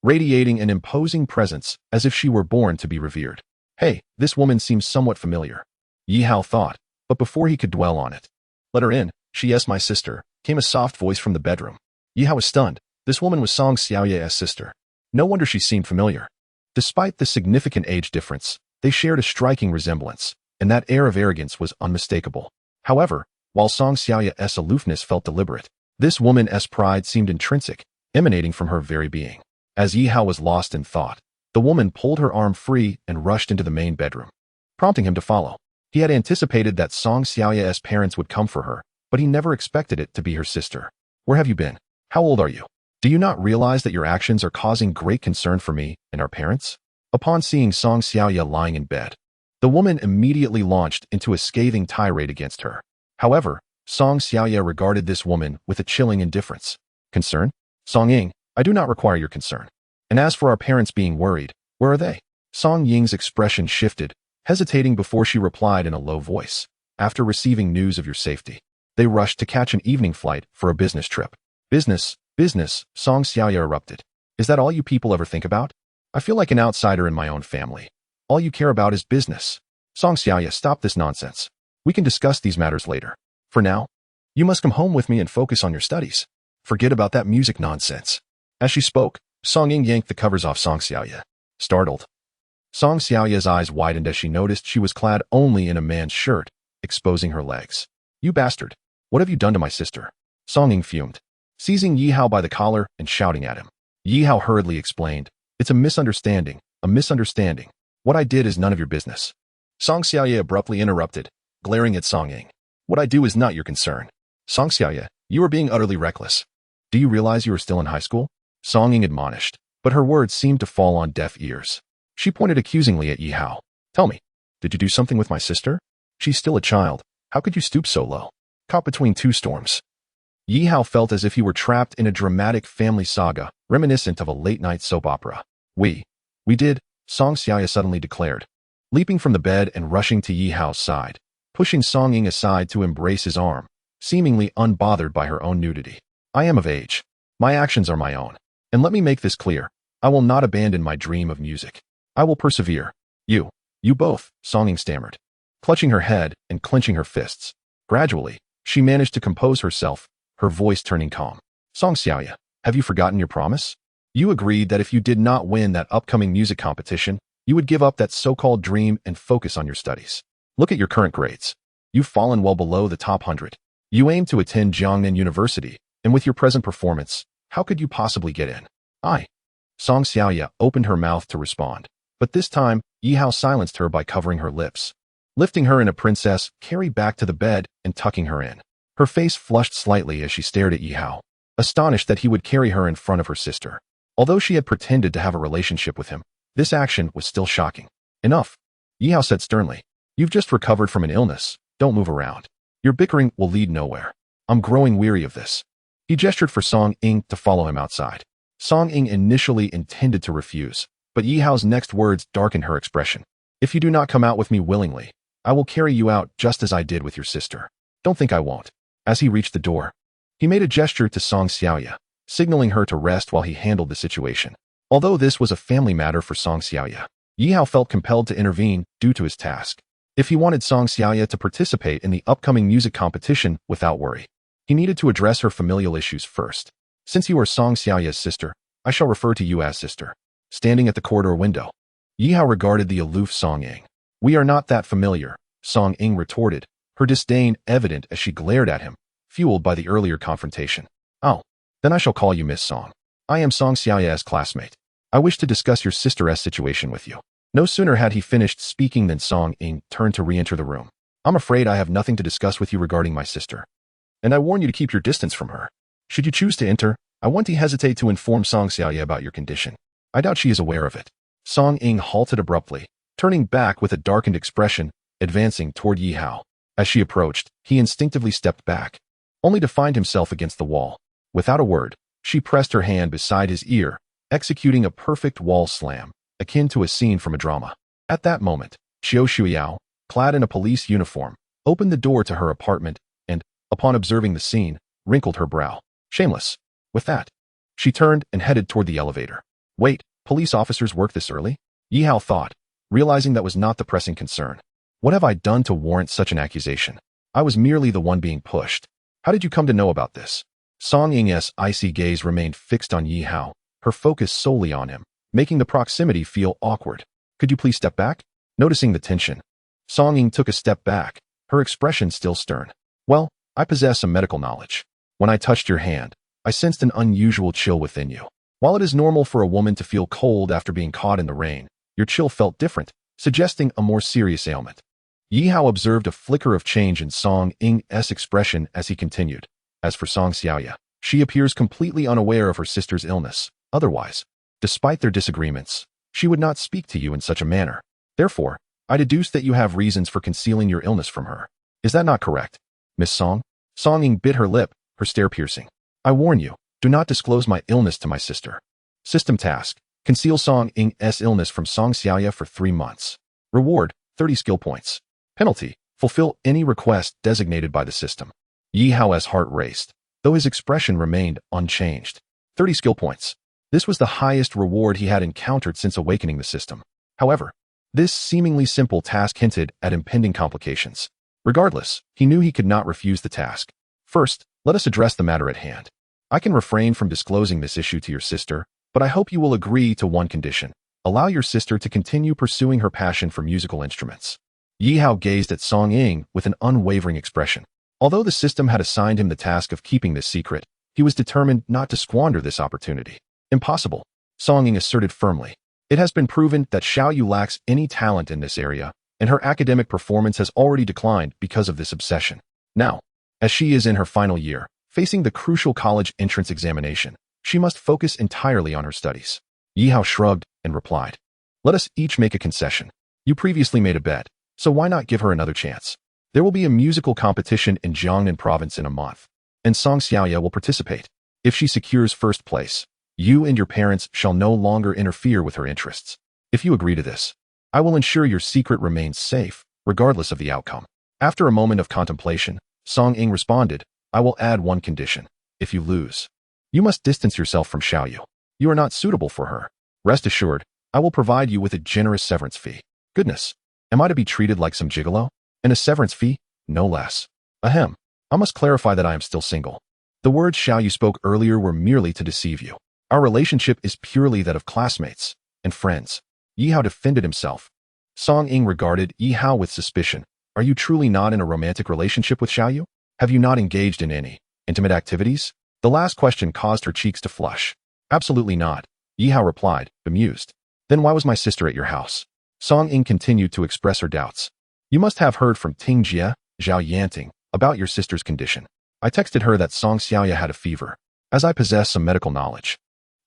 radiating an imposing presence as if she were born to be revered. "Hey, this woman seems somewhat familiar," Yihao thought, but before he could dwell on it. "Let her in. She is my sister," came a soft voice from the bedroom. Yihao was stunned. This woman was Song Xiaoya's sister. No wonder she seemed familiar. Despite the significant age difference, they shared a striking resemblance, and that air of arrogance was unmistakable. However, while Song Xiaoya's aloofness felt deliberate, this woman's pride seemed intrinsic, emanating from her very being. As Yihao was lost in thought, the woman pulled her arm free and rushed into the main bedroom, prompting him to follow. He had anticipated that Song Xiaoya's parents would come for her, but he never expected it to be her sister. "Where have you been? How old are you? Do you not realize that your actions are causing great concern for me and our parents?" Upon seeing Song Xiaoya lying in bed, the woman immediately launched into a scathing tirade against her. However, Song Xiaoya regarded this woman with a chilling indifference. "Concern? Song Ying, I do not require your concern. And as for our parents being worried, where are they?" Song Ying's expression shifted, hesitating before she replied in a low voice. "After receiving news of your safety, they rushed to catch an evening flight for a business trip." Business, Song Xiaoya erupted. "Is that all you people ever think about? I feel like an outsider in my own family. All you care about is business." "Song Xiaoya, stop this nonsense. We can discuss these matters later. For now, you must come home with me and focus on your studies. Forget about that music nonsense." As she spoke, Song Ying yanked the covers off Song Xiaoya. Startled, Song Xiaoya's eyes widened as she noticed she was clad only in a man's shirt, exposing her legs. "You bastard! What have you done to my sister?" Song Ying fumed, seizing Yihao by the collar and shouting at him. Yihao hurriedly explained, "It's a misunderstanding. What I did is none of your business." Song Xiaoya abruptly interrupted, glaring at Song Ying. "What I do is not your concern. Song Xiaoya, you are being utterly reckless. Do you realize you are still in high school?" Song Ying admonished, but her words seemed to fall on deaf ears. She pointed accusingly at Yihao. "Tell me, did you do something with my sister? She's still a child. How could you stoop so low?" Caught between two storms, Yihao felt as if he were trapped in a dramatic family saga, reminiscent of a late-night soap opera. We did," Song Xiaoya suddenly declared, leaping from the bed and rushing to Yihao's side, pushing Song Ying aside to embrace his arm, seemingly unbothered by her own nudity. "I am of age. My actions are my own. And let me make this clear. I will not abandon my dream of music. I will persevere. You both," Song Ying stammered, clutching her head and clenching her fists. Gradually, she managed to compose herself, her voice turning calm. Song Xiaoya, have you forgotten your promise? You agreed that if you did not win that upcoming music competition, you would give up that so-called dream and focus on your studies. Look at your current grades. You've fallen well below the top 100. You aim to attend Jiangnan University, and with your present performance, how could you possibly get in? Song Xiaoya opened her mouth to respond, but this time, Yi Hao silenced her by covering her lips. Lifting her in a princess, Carrie back to the bed and tucking her in. Her face flushed slightly as she stared at Yi Hao, astonished that he would carry her in front of her sister. Although she had pretended to have a relationship with him, this action was still shocking. Enough, Yi Hao said sternly. You've just recovered from an illness. Don't move around. Your bickering will lead nowhere. I'm growing weary of this. He gestured for Song Ying to follow him outside. Song Ying initially intended to refuse, but Yi Hao's next words darkened her expression. If you do not come out with me willingly, I will carry you out just as I did with your sister. Don't think I won't. As he reached the door, he made a gesture to Song Xiaoya, signaling her to rest while he handled the situation. Although this was a family matter for Song Xiaoya, Yi Hao felt compelled to intervene due to his task. If he wanted Song Xiaoya to participate in the upcoming music competition without worry, he needed to address her familial issues first. Since you are Song Xiaoya's sister, I shall refer to you as sister. Standing at the corridor window, Yi Hao regarded the aloof Song Ying. We are not that familiar, Song Ying retorted, her disdain evident as she glared at him, fueled by the earlier confrontation. Oh, then I shall call you Miss Song. I am Song Xiaoya's classmate. I wish to discuss your sister's situation with you. No sooner had he finished speaking than Song Ying turned to re-enter the room. I'm afraid I have nothing to discuss with you regarding my sister. And I warn you to keep your distance from her. Should you choose to enter, I won't hesitate to inform Song Xiaoya about your condition. I doubt she is aware of it. Song Ying halted abruptly, turning back with a darkened expression, advancing toward Yi Hao. As she approached, he instinctively stepped back, only to find himself against the wall. Without a word, she pressed her hand beside his ear, executing a perfect wall slam, akin to a scene from a drama. At that moment, Xiao Shuiyao, clad in a police uniform, opened the door to her apartment and, upon observing the scene, wrinkled her brow. Shameless. With that, she turned and headed toward the elevator. Wait, police officers work this early? Yi Hao thought, realizing that was not the pressing concern. What have I done to warrant such an accusation? I was merely the one being pushed. How did you come to know about this? Song Ying's icy gaze remained fixed on Yi Hao, her focus solely on him, making the proximity feel awkward. Could you please step back? Noticing the tension, Song Ying took a step back, her expression still stern. Well, I possess some medical knowledge. When I touched your hand, I sensed an unusual chill within you. While it is normal for a woman to feel cold after being caught in the rain, your chill felt different, suggesting a more serious ailment. Yi Hao observed a flicker of change in Song Ying's expression as he continued. As for Song Xiaoya, she appears completely unaware of her sister's illness. Otherwise, despite their disagreements, she would not speak to you in such a manner. Therefore, I deduce that you have reasons for concealing your illness from her. Is that not correct, Miss Song? Song Ying bit her lip, her stare piercing. I warn you, do not disclose my illness to my sister. System task: conceal Song Ying's illness from Song Xiaoya for 3 months. Reward: 30 skill points. Penalty: fulfill any request designated by the system. Yi Hao's heart raced, though his expression remained unchanged. 30 skill points. This was the highest reward he had encountered since awakening the system. However, this seemingly simple task hinted at impending complications. Regardless, he knew he could not refuse the task. First, let us address the matter at hand. I can refrain from disclosing this issue to your sister, but I hope you will agree to one condition. Allow your sister to continue pursuing her passion for musical instruments. Yi Hao gazed at Song Ying with an unwavering expression. Although the system had assigned him the task of keeping this secret, he was determined not to squander this opportunity. Impossible, Song Ying asserted firmly. It has been proven that Xiao Yu lacks any talent in this area, and her academic performance has already declined because of this obsession. Now, as she is in her final year, facing the crucial college entrance examination, she must focus entirely on her studies. Yi Hao shrugged and replied, let us each make a concession. You previously made a bet, so why not give her another chance? There will be a musical competition in Jiangnan province in a month, and Song Xiaoya will participate. If she secures first place, you and your parents shall no longer interfere with her interests. If you agree to this, I will ensure your secret remains safe, regardless of the outcome. After a moment of contemplation, Song Ying responded, I will add one condition. If you lose, you must distance yourself from Xiao Yu. You are not suitable for her. Rest assured, I will provide you with a generous severance fee. Goodness, am I to be treated like some gigolo? And a severance fee? No less. Ahem. I must clarify that I am still single. The words "shall" you spoke earlier were merely to deceive you. Our relationship is purely that of classmates and friends. Yi Hao defended himself. Song Ying regarded Yi Hao with suspicion. Are you truly not in a romantic relationship with Xiaoyu? Have you not engaged in any intimate activities? The last question caused her cheeks to flush. Absolutely not, Yi Hao replied, bemused. Then why was my sister at your house? Song Ying continued to express her doubts. You must have heard from Ting Jie, Zhao Yanting, about your sister's condition. I texted her that Song Xiaoya had a fever, as I possess some medical knowledge.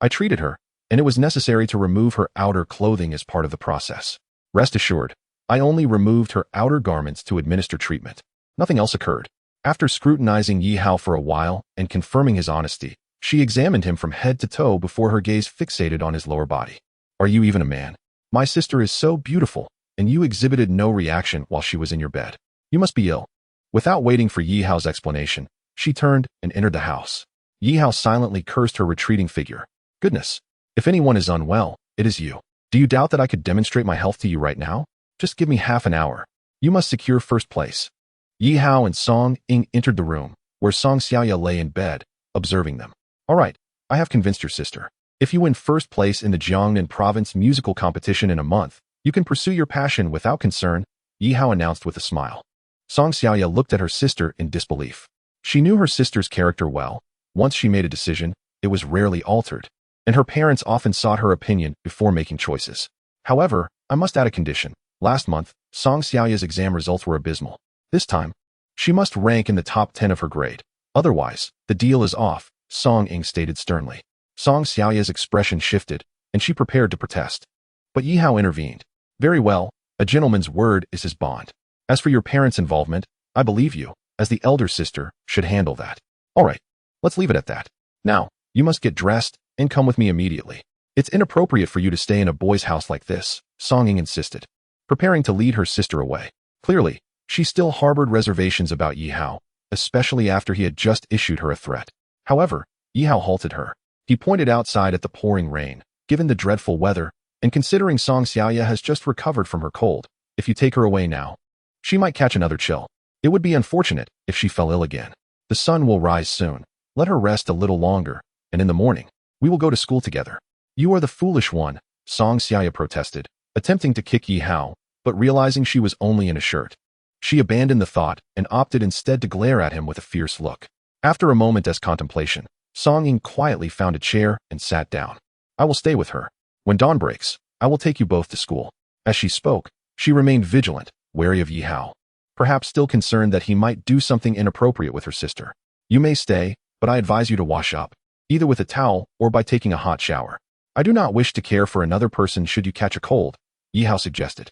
I treated her, and it was necessary to remove her outer clothing as part of the process. Rest assured, I only removed her outer garments to administer treatment. Nothing else occurred. After scrutinizing Yi Hao for a while and confirming his honesty, she examined him from head to toe before her gaze fixated on his lower body. Are you even a man? My sister is so beautiful, and you exhibited no reaction while she was in your bed. You must be ill. Without waiting for Yi Hao's explanation, she turned and entered the house. Yi Hao silently cursed her retreating figure. Goodness, if anyone is unwell, it is you. Do you doubt that I could demonstrate my health to you right now? Just give me half an hour. You must secure first place. Yi Hao and Song Ying entered the room, where Song Xiaoya lay in bed, observing them. All right, I have convinced your sister. If you win first place in the Jiangnan province musical competition in a month, you can pursue your passion without concern, Yi Hao announced with a smile. Song Xiaoya looked at her sister in disbelief. She knew her sister's character well. Once she made a decision, it was rarely altered, and her parents often sought her opinion before making choices. However, I must add a condition. Last month, Song Xiaoya's exam results were abysmal. This time, she must rank in the top 10 of her grade. Otherwise, the deal is off, Song Ying stated sternly. Song Xiaoya's expression shifted, and she prepared to protest. But Yi Hao intervened. Very well, a gentleman's word is his bond. As for your parents' involvement, I believe you, as the elder sister, should handle that. All right, let's leave it at that. Now, you must get dressed and come with me immediately. It's inappropriate for you to stay in a boy's house like this, Song Ying insisted, preparing to lead her sister away. Clearly, she still harbored reservations about Yi Hao, especially after he had just issued her a threat. However, Yi Hao halted her. He pointed outside at the pouring rain. Given the dreadful weather, and considering Song Xiaoya has just recovered from her cold, if you take her away now, she might catch another chill. It would be unfortunate if she fell ill again. The sun will rise soon. Let her rest a little longer, and in the morning, we will go to school together. You are the foolish one, Song Xiaoya protested, attempting to kick Yi Hao, but realizing she was only in a shirt. She abandoned the thought and opted instead to glare at him with a fierce look. After a moment's contemplation, Song Ying quietly found a chair and sat down. I will stay with her. When dawn breaks, I will take you both to school. As she spoke, she remained vigilant, wary of Yi Hao, perhaps still concerned that he might do something inappropriate with her sister. You may stay, but I advise you to wash up, either with a towel or by taking a hot shower. I do not wish to care for another person should you catch a cold, Yi Hao suggested,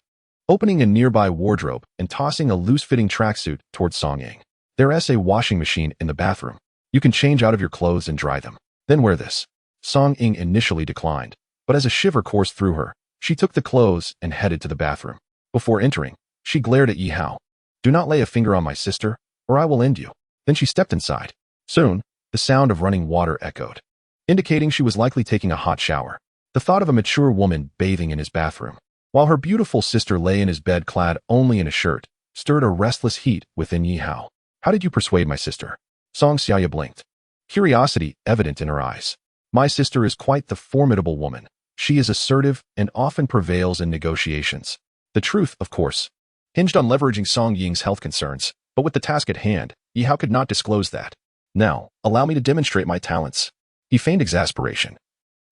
opening a nearby wardrobe and tossing a loose-fitting tracksuit towards Song Ying. There is a washing machine in the bathroom. You can change out of your clothes and dry them. Then wear this. Song Ying initially declined, but as a shiver coursed through her, she took the clothes and headed to the bathroom. Before entering, she glared at Yi Hao. Do not lay a finger on my sister, or I will end you. Then she stepped inside. Soon, the sound of running water echoed, indicating she was likely taking a hot shower. The thought of a mature woman bathing in his bathroom, while her beautiful sister lay in his bed clad only in a shirt, stirred a restless heat within Yi Hao. How did you persuade my sister? Song Xiaoya blinked, curiosity evident in her eyes. My sister is quite the formidable woman. She is assertive and often prevails in negotiations. The truth, of course, hinged on leveraging Song Ying's health concerns, but with the task at hand, Yi Hao could not disclose that. Now, allow me to demonstrate my talents. He feigned exasperation,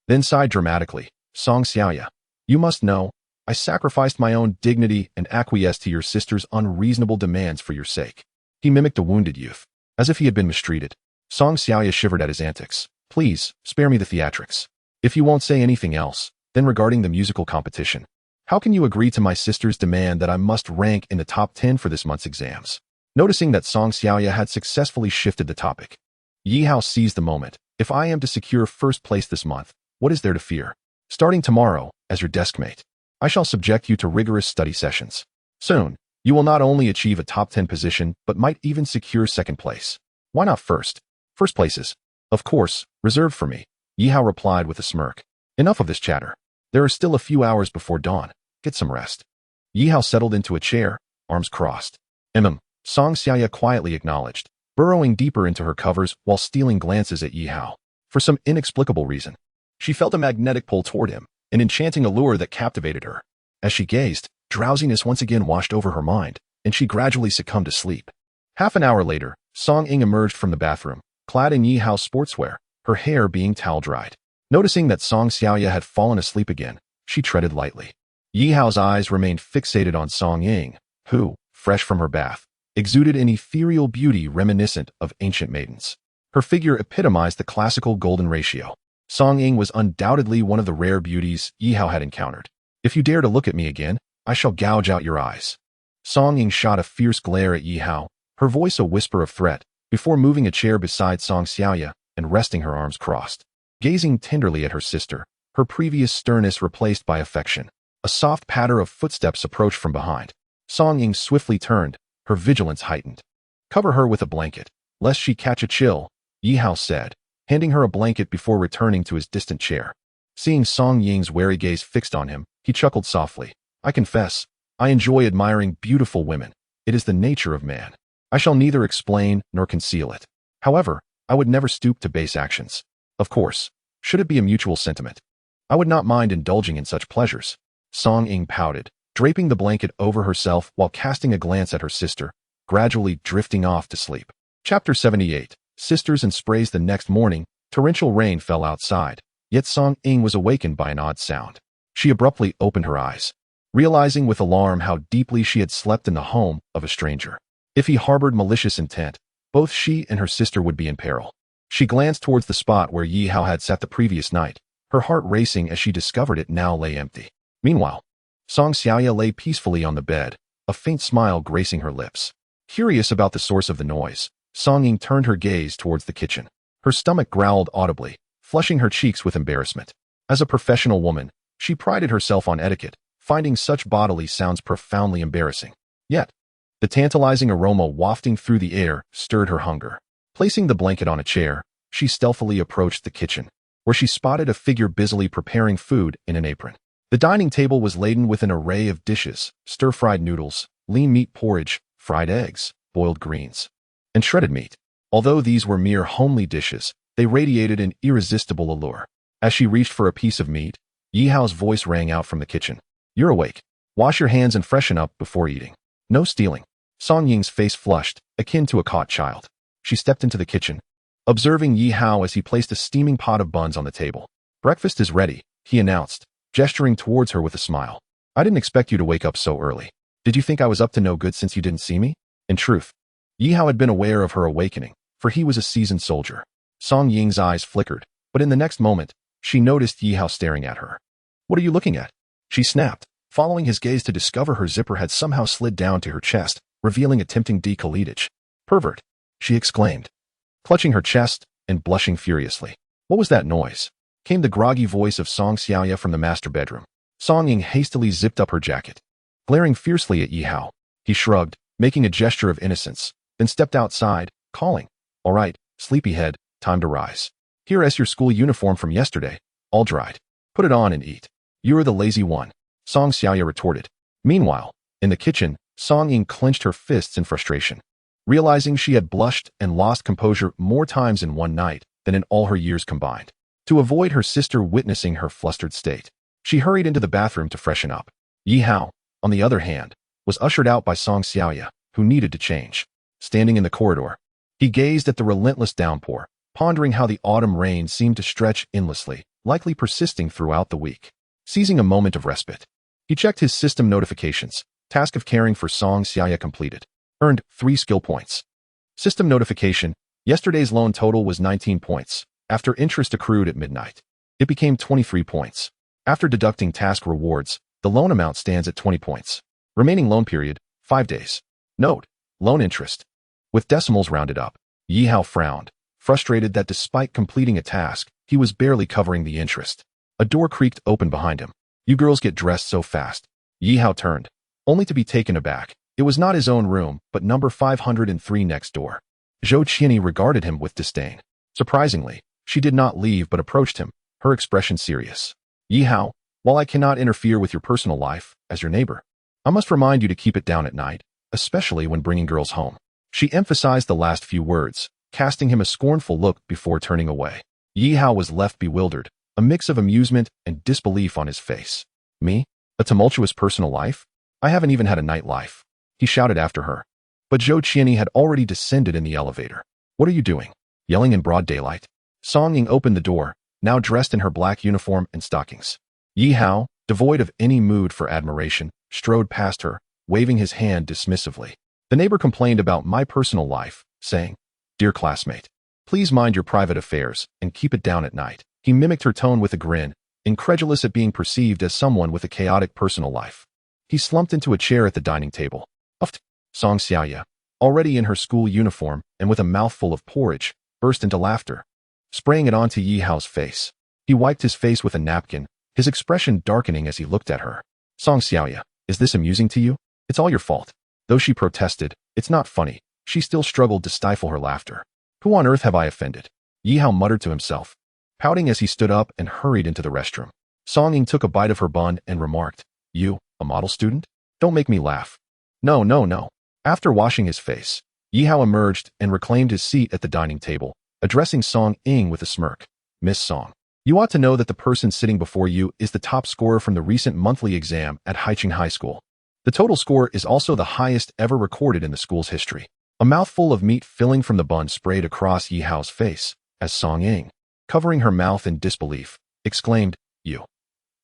then sighed dramatically. Song Xiaoya, you must know, I sacrificed my own dignity and acquiesced to your sister's unreasonable demands for your sake. He mimicked a wounded youth, as if he had been mistreated. Song Xiaoya shivered at his antics. Please, spare me the theatrics. If you won't say anything else, then regarding the musical competition, how can you agree to my sister's demand that I must rank in the top 10 for this month's exams? Noticing that Song Xiaoya had successfully shifted the topic, Yi Hao seized the moment. If I am to secure first place this month, what is there to fear? Starting tomorrow, as your deskmate, I shall subject you to rigorous study sessions. Soon, you will not only achieve a top 10 position, but might even secure second place. Why not first? First places, of course, reserved for me, Yi Hao replied with a smirk. Enough of this chatter. There are still a few hours before dawn. Get some rest. Yi Hao settled into a chair, arms crossed. Song Xiaoya quietly acknowledged, burrowing deeper into her covers while stealing glances at Yi Hao. For some inexplicable reason, she felt a magnetic pull toward him, an enchanting allure that captivated her. As she gazed, drowsiness once again washed over her mind, and she gradually succumbed to sleep. Half an hour later, Song Ying emerged from the bathroom, clad in Yi Hao's sportswear, her hair being towel-dried. Noticing that Song Xiaoya had fallen asleep again, she treaded lightly. Yi Hao's eyes remained fixated on Song Ying, who, fresh from her bath, exuded an ethereal beauty reminiscent of ancient maidens. Her figure epitomized the classical golden ratio. Song Ying was undoubtedly one of the rare beauties Yi Hao had encountered. If you dare to look at me again, I shall gouge out your eyes. Song Ying shot a fierce glare at Yi Hao, her voice a whisper of threat, before moving a chair beside Song Xiaoya and resting her arms crossed. Gazing tenderly at her sister, her previous sternness replaced by affection. A soft patter of footsteps approached from behind. Song Ying swiftly turned, her vigilance heightened. Cover her with a blanket, lest she catch a chill, Yi Hao said, handing her a blanket before returning to his distant chair. Seeing Song Ying's wary gaze fixed on him, he chuckled softly. I confess, I enjoy admiring beautiful women. It is the nature of man. I shall neither explain nor conceal it. However, I would never stoop to base actions. Of course, should it be a mutual sentiment, I would not mind indulging in such pleasures. Song Ying pouted, draping the blanket over herself while casting a glance at her sister, gradually drifting off to sleep. Chapter 78. Sisters and Sprays. The next morning, torrential rain fell outside, yet Song Ying was awakened by an odd sound. She abruptly opened her eyes, realizing with alarm how deeply she had slept in the home of a stranger. If he harbored malicious intent, both she and her sister would be in peril. She glanced towards the spot where Yi Hao had sat the previous night, her heart racing as she discovered it now lay empty. Meanwhile, Song Xiaoya lay peacefully on the bed, a faint smile gracing her lips. Curious about the source of the noise, Song Ying turned her gaze towards the kitchen. Her stomach growled audibly, flushing her cheeks with embarrassment. As a professional woman, she prided herself on etiquette, finding such bodily sounds profoundly embarrassing. Yet, the tantalizing aroma wafting through the air stirred her hunger. Placing the blanket on a chair, she stealthily approached the kitchen, where she spotted a figure busily preparing food in an apron. The dining table was laden with an array of dishes: stir-fried noodles, lean meat porridge, fried eggs, boiled greens, and shredded meat. Although these were mere homely dishes, they radiated an irresistible allure. As she reached for a piece of meat, Yi Hao's voice rang out from the kitchen. You're awake. Wash your hands and freshen up before eating. No stealing. Song Ying's face flushed, akin to a caught child. She stepped into the kitchen, observing Yi Hao as he placed a steaming pot of buns on the table. Breakfast is ready, he announced, gesturing towards her with a smile. I didn't expect you to wake up so early. Did you think I was up to no good since you didn't see me? In truth, Yi Hao had been aware of her awakening, for he was a seasoned soldier. Song Ying's eyes flickered, but in the next moment, she noticed Yi Hao staring at her. What are you looking at? She snapped, following his gaze to discover her zipper had somehow slid down to her chest, revealing a tempting decolletage. Pervert, she exclaimed, clutching her chest and blushing furiously. What was that noise? Came the groggy voice of Song Xiaoya from the master bedroom. Song Ying hastily zipped up her jacket. Glaring fiercely at Yi Hao, he shrugged, making a gesture of innocence, then stepped outside, calling, All right, sleepyhead, time to rise. Here is your school uniform from yesterday, all dried. Put it on and eat. You're the lazy one, Song Xiaoya retorted. Meanwhile, in the kitchen, Song Ying clenched her fists in frustration. Realizing she had blushed and lost composure more times in one night than in all her years combined. To avoid her sister witnessing her flustered state, she hurried into the bathroom to freshen up. Yi Hao, on the other hand, was ushered out by Song Xiaoya, who needed to change. Standing in the corridor, he gazed at the relentless downpour, pondering how the autumn rain seemed to stretch endlessly, likely persisting throughout the week. Seizing a moment of respite, he checked his system notifications. Task of caring for Song Xiaoya completed. Earned 3 skill points. System notification. Yesterday's loan total was 19 points. After interest accrued at midnight, it became 23 points. After deducting task rewards, the loan amount stands at 20 points. Remaining loan period, 5 days. Note, loan interest. With decimals rounded up, Yi Hao frowned, frustrated that despite completing a task, he was barely covering the interest. A door creaked open behind him. You girls get dressed so fast. Yi Hao turned, only to be taken aback. It was not his own room, but number 503 next door. Zhou Qianyi regarded him with disdain. Surprisingly, she did not leave but approached him, her expression serious. Yi Hao, while I cannot interfere with your personal life, as your neighbor, I must remind you to keep it down at night, especially when bringing girls home. She emphasized the last few words, casting him a scornful look before turning away. Yi Hao was left bewildered, a mix of amusement and disbelief on his face. Me? A tumultuous personal life? I haven't even had a nightlife, he shouted after her. But Zhou Qianyi had already descended in the elevator. What are you doing? Yelling in broad daylight. Song Ying opened the door, now dressed in her black uniform and stockings. Yi Hao, devoid of any mood for admiration, strode past her, waving his hand dismissively. The neighbor complained about my personal life, saying, "Dear classmate, please mind your private affairs and keep it down at night." He mimicked her tone with a grin, incredulous at being perceived as someone with a chaotic personal life. He slumped into a chair at the dining table. Uffed. Song Xiaoya, already in her school uniform and with a mouthful of porridge, burst into laughter, spraying it onto Yi Hao's face. He wiped his face with a napkin, his expression darkening as he looked at her. Song Xiaoya, is this amusing to you? It's all your fault. Though she protested, it's not funny, she still struggled to stifle her laughter. Who on earth have I offended? Yi Hao muttered to himself, pouting as he stood up and hurried into the restroom. Song Ying took a bite of her bun and remarked, "You, a model student? Don't make me laugh." No. After washing his face, Yi Hao emerged and reclaimed his seat at the dining table, addressing Song Ying with a smirk. "Miss Song, you ought to know that the person sitting before you is the top scorer from the recent monthly exam at Haiqing High School. The total score is also the highest ever recorded in the school's history." A mouthful of meat filling from the bun sprayed across Yi Hao's face as Song Ying, covering her mouth in disbelief, exclaimed, "You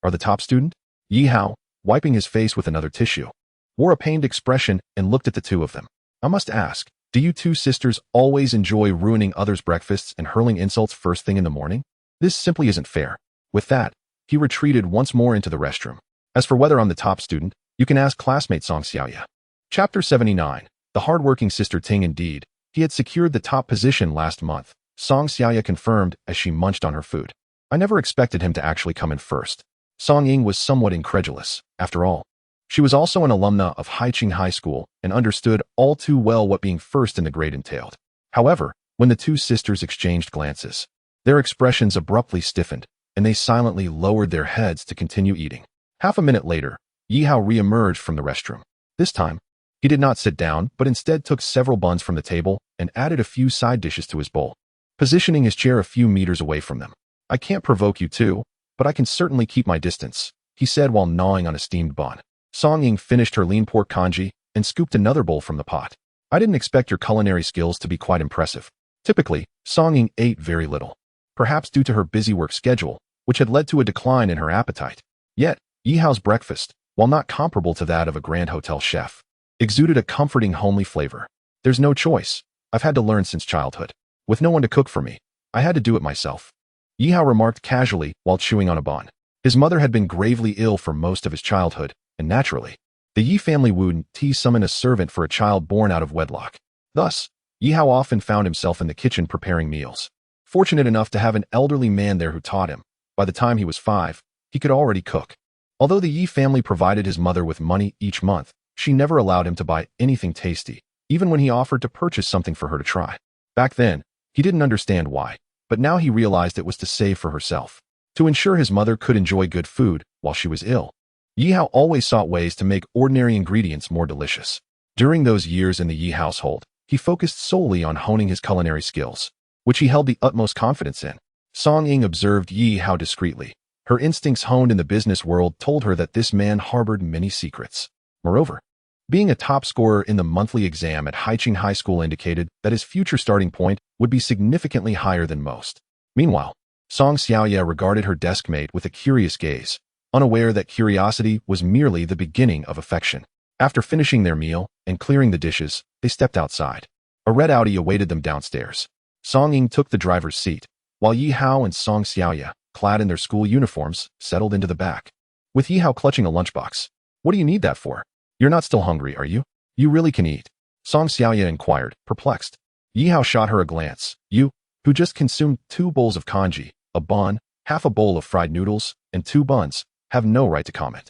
are the top student?" Yi Hao, wiping his face with another tissue, wore a pained expression and looked at the two of them. "I must ask, do you two sisters always enjoy ruining others' breakfasts and hurling insults first thing in the morning? This simply isn't fair." With that, he retreated once more into the restroom. As for whether I'm the top student, you can ask classmate Song Xiaoya. Chapter 79. The hardworking sister Ting. Indeed, he had secured the top position last month, Song Xiaoya confirmed as she munched on her food. I never expected him to actually come in first. Song Ying was somewhat incredulous. After all, she was also an alumna of Haiqing High School and understood all too well what being first in the grade entailed. However, when the two sisters exchanged glances, their expressions abruptly stiffened, and they silently lowered their heads to continue eating. Half a minute later, Yi Hao re-emerged from the restroom. This time, he did not sit down, but instead took several buns from the table and added a few side dishes to his bowl, positioning his chair a few meters away from them. "I can't provoke you two, but I can certainly keep my distance," he said while gnawing on a steamed bun. Song Ying finished her lean pork congee and scooped another bowl from the pot. "I didn't expect your culinary skills to be quite impressive." Typically, Song Ying ate very little, perhaps due to her busy work schedule, which had led to a decline in her appetite. Yet, Yi Hao's breakfast, while not comparable to that of a grand hotel chef, exuded a comforting homely flavor. "There's no choice. I've had to learn since childhood. With no one to cook for me, I had to do it myself," Yi Hao remarked casually while chewing on a bun. His mother had been gravely ill for most of his childhood, and naturally, the Yi family wouldn't summon a servant for a child born out of wedlock. Thus, Yi Hao often found himself in the kitchen preparing meals. Fortunate enough to have an elderly man there who taught him. By the time he was 5, he could already cook. Although the Yi family provided his mother with money each month, she never allowed him to buy anything tasty, even when he offered to purchase something for her to try. Back then, he didn't understand why, but now he realized it was to save for herself, to ensure his mother could enjoy good food while she was ill. Yi Hao always sought ways to make ordinary ingredients more delicious. During those years in the Yi household, he focused solely on honing his culinary skills, which he held the utmost confidence in. Song Ying observed Yi Hao discreetly. Her instincts honed in the business world told her that this man harbored many secrets. Moreover, being a top scorer in the monthly exam at Haiqing High School indicated that his future starting point would be significantly higher than most. Meanwhile, Song Xiaoya regarded her deskmate with a curious gaze, unaware that curiosity was merely the beginning of affection. After finishing their meal and clearing the dishes, they stepped outside. A red Audi awaited them downstairs. Song Ying took the driver's seat, while Yi Hao and Song Xiaoya, clad in their school uniforms, settled into the back. With Yi Hao clutching a lunchbox. "What do you need that for? You're not still hungry, are you? You really can eat?" Song Xiaoya inquired, perplexed. Yi Hao shot her a glance. "You, who just consumed 2 bowls of congee, a bun, half a bowl of fried noodles, and 2 buns, have no right to comment."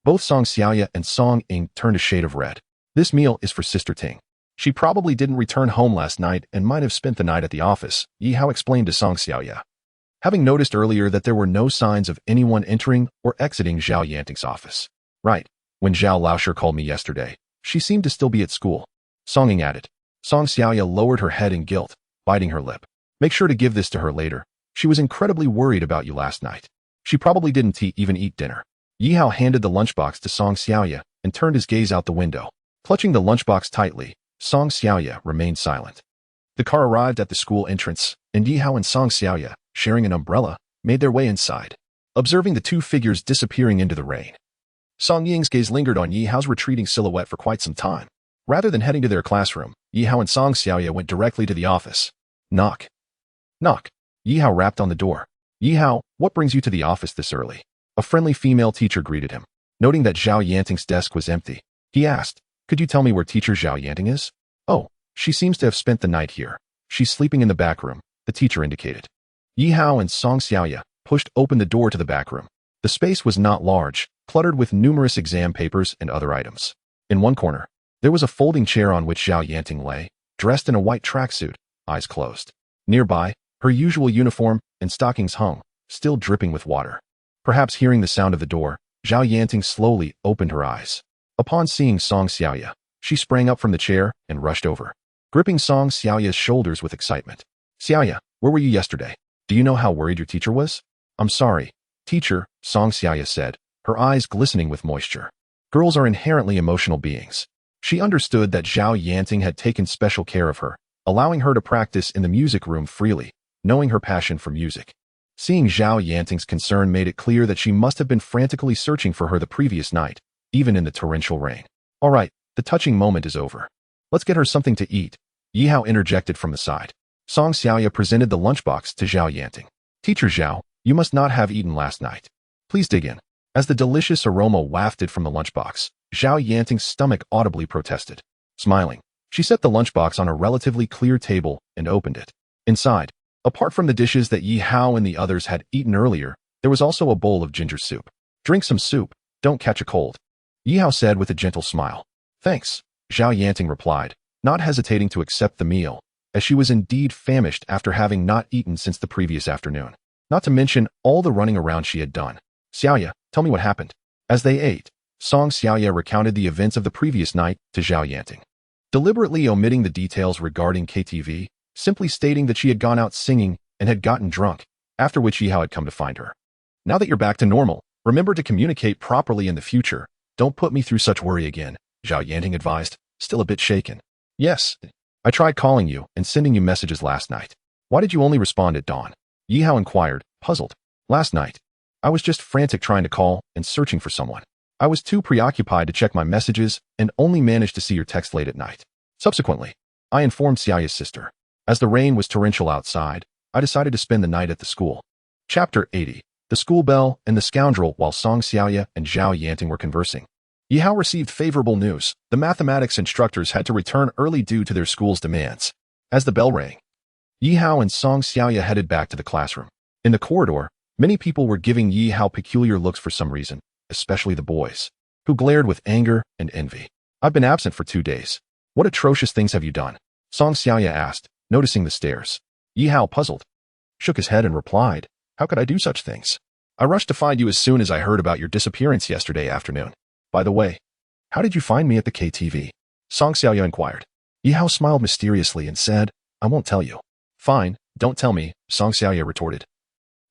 Both Song Xiaoya and Song Ying turned a shade of red. "This meal is for Sister Ting. She probably didn't return home last night and might have spent the night at the office," Yi Hao explained to Song Xiaoya. Having noticed earlier that there were no signs of anyone entering or exiting Zhao Yanting's office. "Right. When Zhao Laosher called me yesterday, she seemed to still be at school," Song Ying added. Song Xiaoya lowered her head in guilt, biting her lip. Make sure to give this to her later. She was incredibly worried about you last night. She probably didn't even eat dinner. Yi Hao handed the lunchbox to Song Xiaoya and turned his gaze out the window. Clutching the lunchbox tightly, Song Xiaoya remained silent. The car arrived at the school entrance, and Yi Hao and Song Xiaoya, sharing an umbrella, made their way inside, observing the two figures disappearing into the rain. Song Ying's gaze lingered on Yi Hao's retreating silhouette for quite some time. Rather than heading to their classroom, Yi Hao and Song Xiaoya went directly to the office. Knock. Knock. Yi Hao rapped on the door. Yi Hao, what brings you to the office this early? A friendly female teacher greeted him. Noting that Zhao Yanting's desk was empty, he asked, could you tell me where teacher Zhao Yanting is? Oh, she seems to have spent the night here. She's sleeping in the back room, the teacher indicated. Yi Hao and Song Xiaoya pushed open the door to the back room. The space was not large, cluttered with numerous exam papers and other items. In one corner, there was a folding chair on which Zhao Yanting lay, dressed in a white tracksuit, eyes closed. Nearby, her usual uniform and stockings hung, still dripping with water. Perhaps hearing the sound of the door, Zhao Yanting slowly opened her eyes. Upon seeing Song Xiaoya, she sprang up from the chair and rushed over, gripping Song Xiaoya's shoulders with excitement. Xiaoya, where were you yesterday? Do you know how worried your teacher was? I'm sorry, teacher, Song Xiaoya said, her eyes glistening with moisture. Girls are inherently emotional beings. She understood that Zhao Yanting had taken special care of her, allowing her to practice in the music room freely, knowing her passion for music. Seeing Zhao Yanting's concern made it clear that she must have been frantically searching for her the previous night, even in the torrential rain. All right, the touching moment is over. Let's get her something to eat, Yi Hao interjected from the side. Song Xiaoya presented the lunchbox to Zhao Yanting. Teacher Zhao, you must not have eaten last night. Please dig in. As the delicious aroma wafted from the lunchbox, Zhao Yanting's stomach audibly protested. Smiling, she set the lunchbox on a relatively clear table and opened it. Inside, apart from the dishes that Yi Hao and the others had eaten earlier, there was also a bowl of ginger soup. Drink some soup, don't catch a cold, Yi Hao said with a gentle smile. Thanks, Zhao Yanting replied, not hesitating to accept the meal, as she was indeed famished after having not eaten since the previous afternoon. Not to mention all the running around she had done. Xiaoya, tell me what happened. As they ate, Song Xiaoya recounted the events of the previous night to Zhao Yanting, deliberately omitting the details regarding KTV, simply stating that she had gone out singing and had gotten drunk, after which Yi Hao had come to find her. Now that you're back to normal, remember to communicate properly in the future. Don't put me through such worry again, Zhao Yanting advised, still a bit shaken. Yes, I tried calling you and sending you messages last night. Why did you only respond at dawn? Yi Hao inquired, puzzled. Last night, I was just frantic trying to call and searching for someone. I was too preoccupied to check my messages and only managed to see your text late at night. Subsequently, I informed Xiaoya's sister. As the rain was torrential outside, I decided to spend the night at the school. Chapter 80. The School Bell and the Scoundrel. While Song Xiaoya and Zhao Yanting were conversing, Yi Hao received favorable news. The mathematics instructors had to return early due to their school's demands. As the bell rang, Yi Hao and Song Xiaoya headed back to the classroom. In the corridor, many people were giving Yi Hao peculiar looks for some reason, especially the boys, who glared with anger and envy. I've been absent for 2 days. What atrocious things have you done? Song Xiaoya asked, noticing the stares. Yi Hao, puzzled, shook his head and replied, how could I do such things? I rushed to find you as soon as I heard about your disappearance yesterday afternoon. By the way, how did you find me at the KTV? Song Xiaoya inquired. Yi Hao smiled mysteriously and said, I won't tell you. Fine, don't tell me, Song Xiaoya retorted,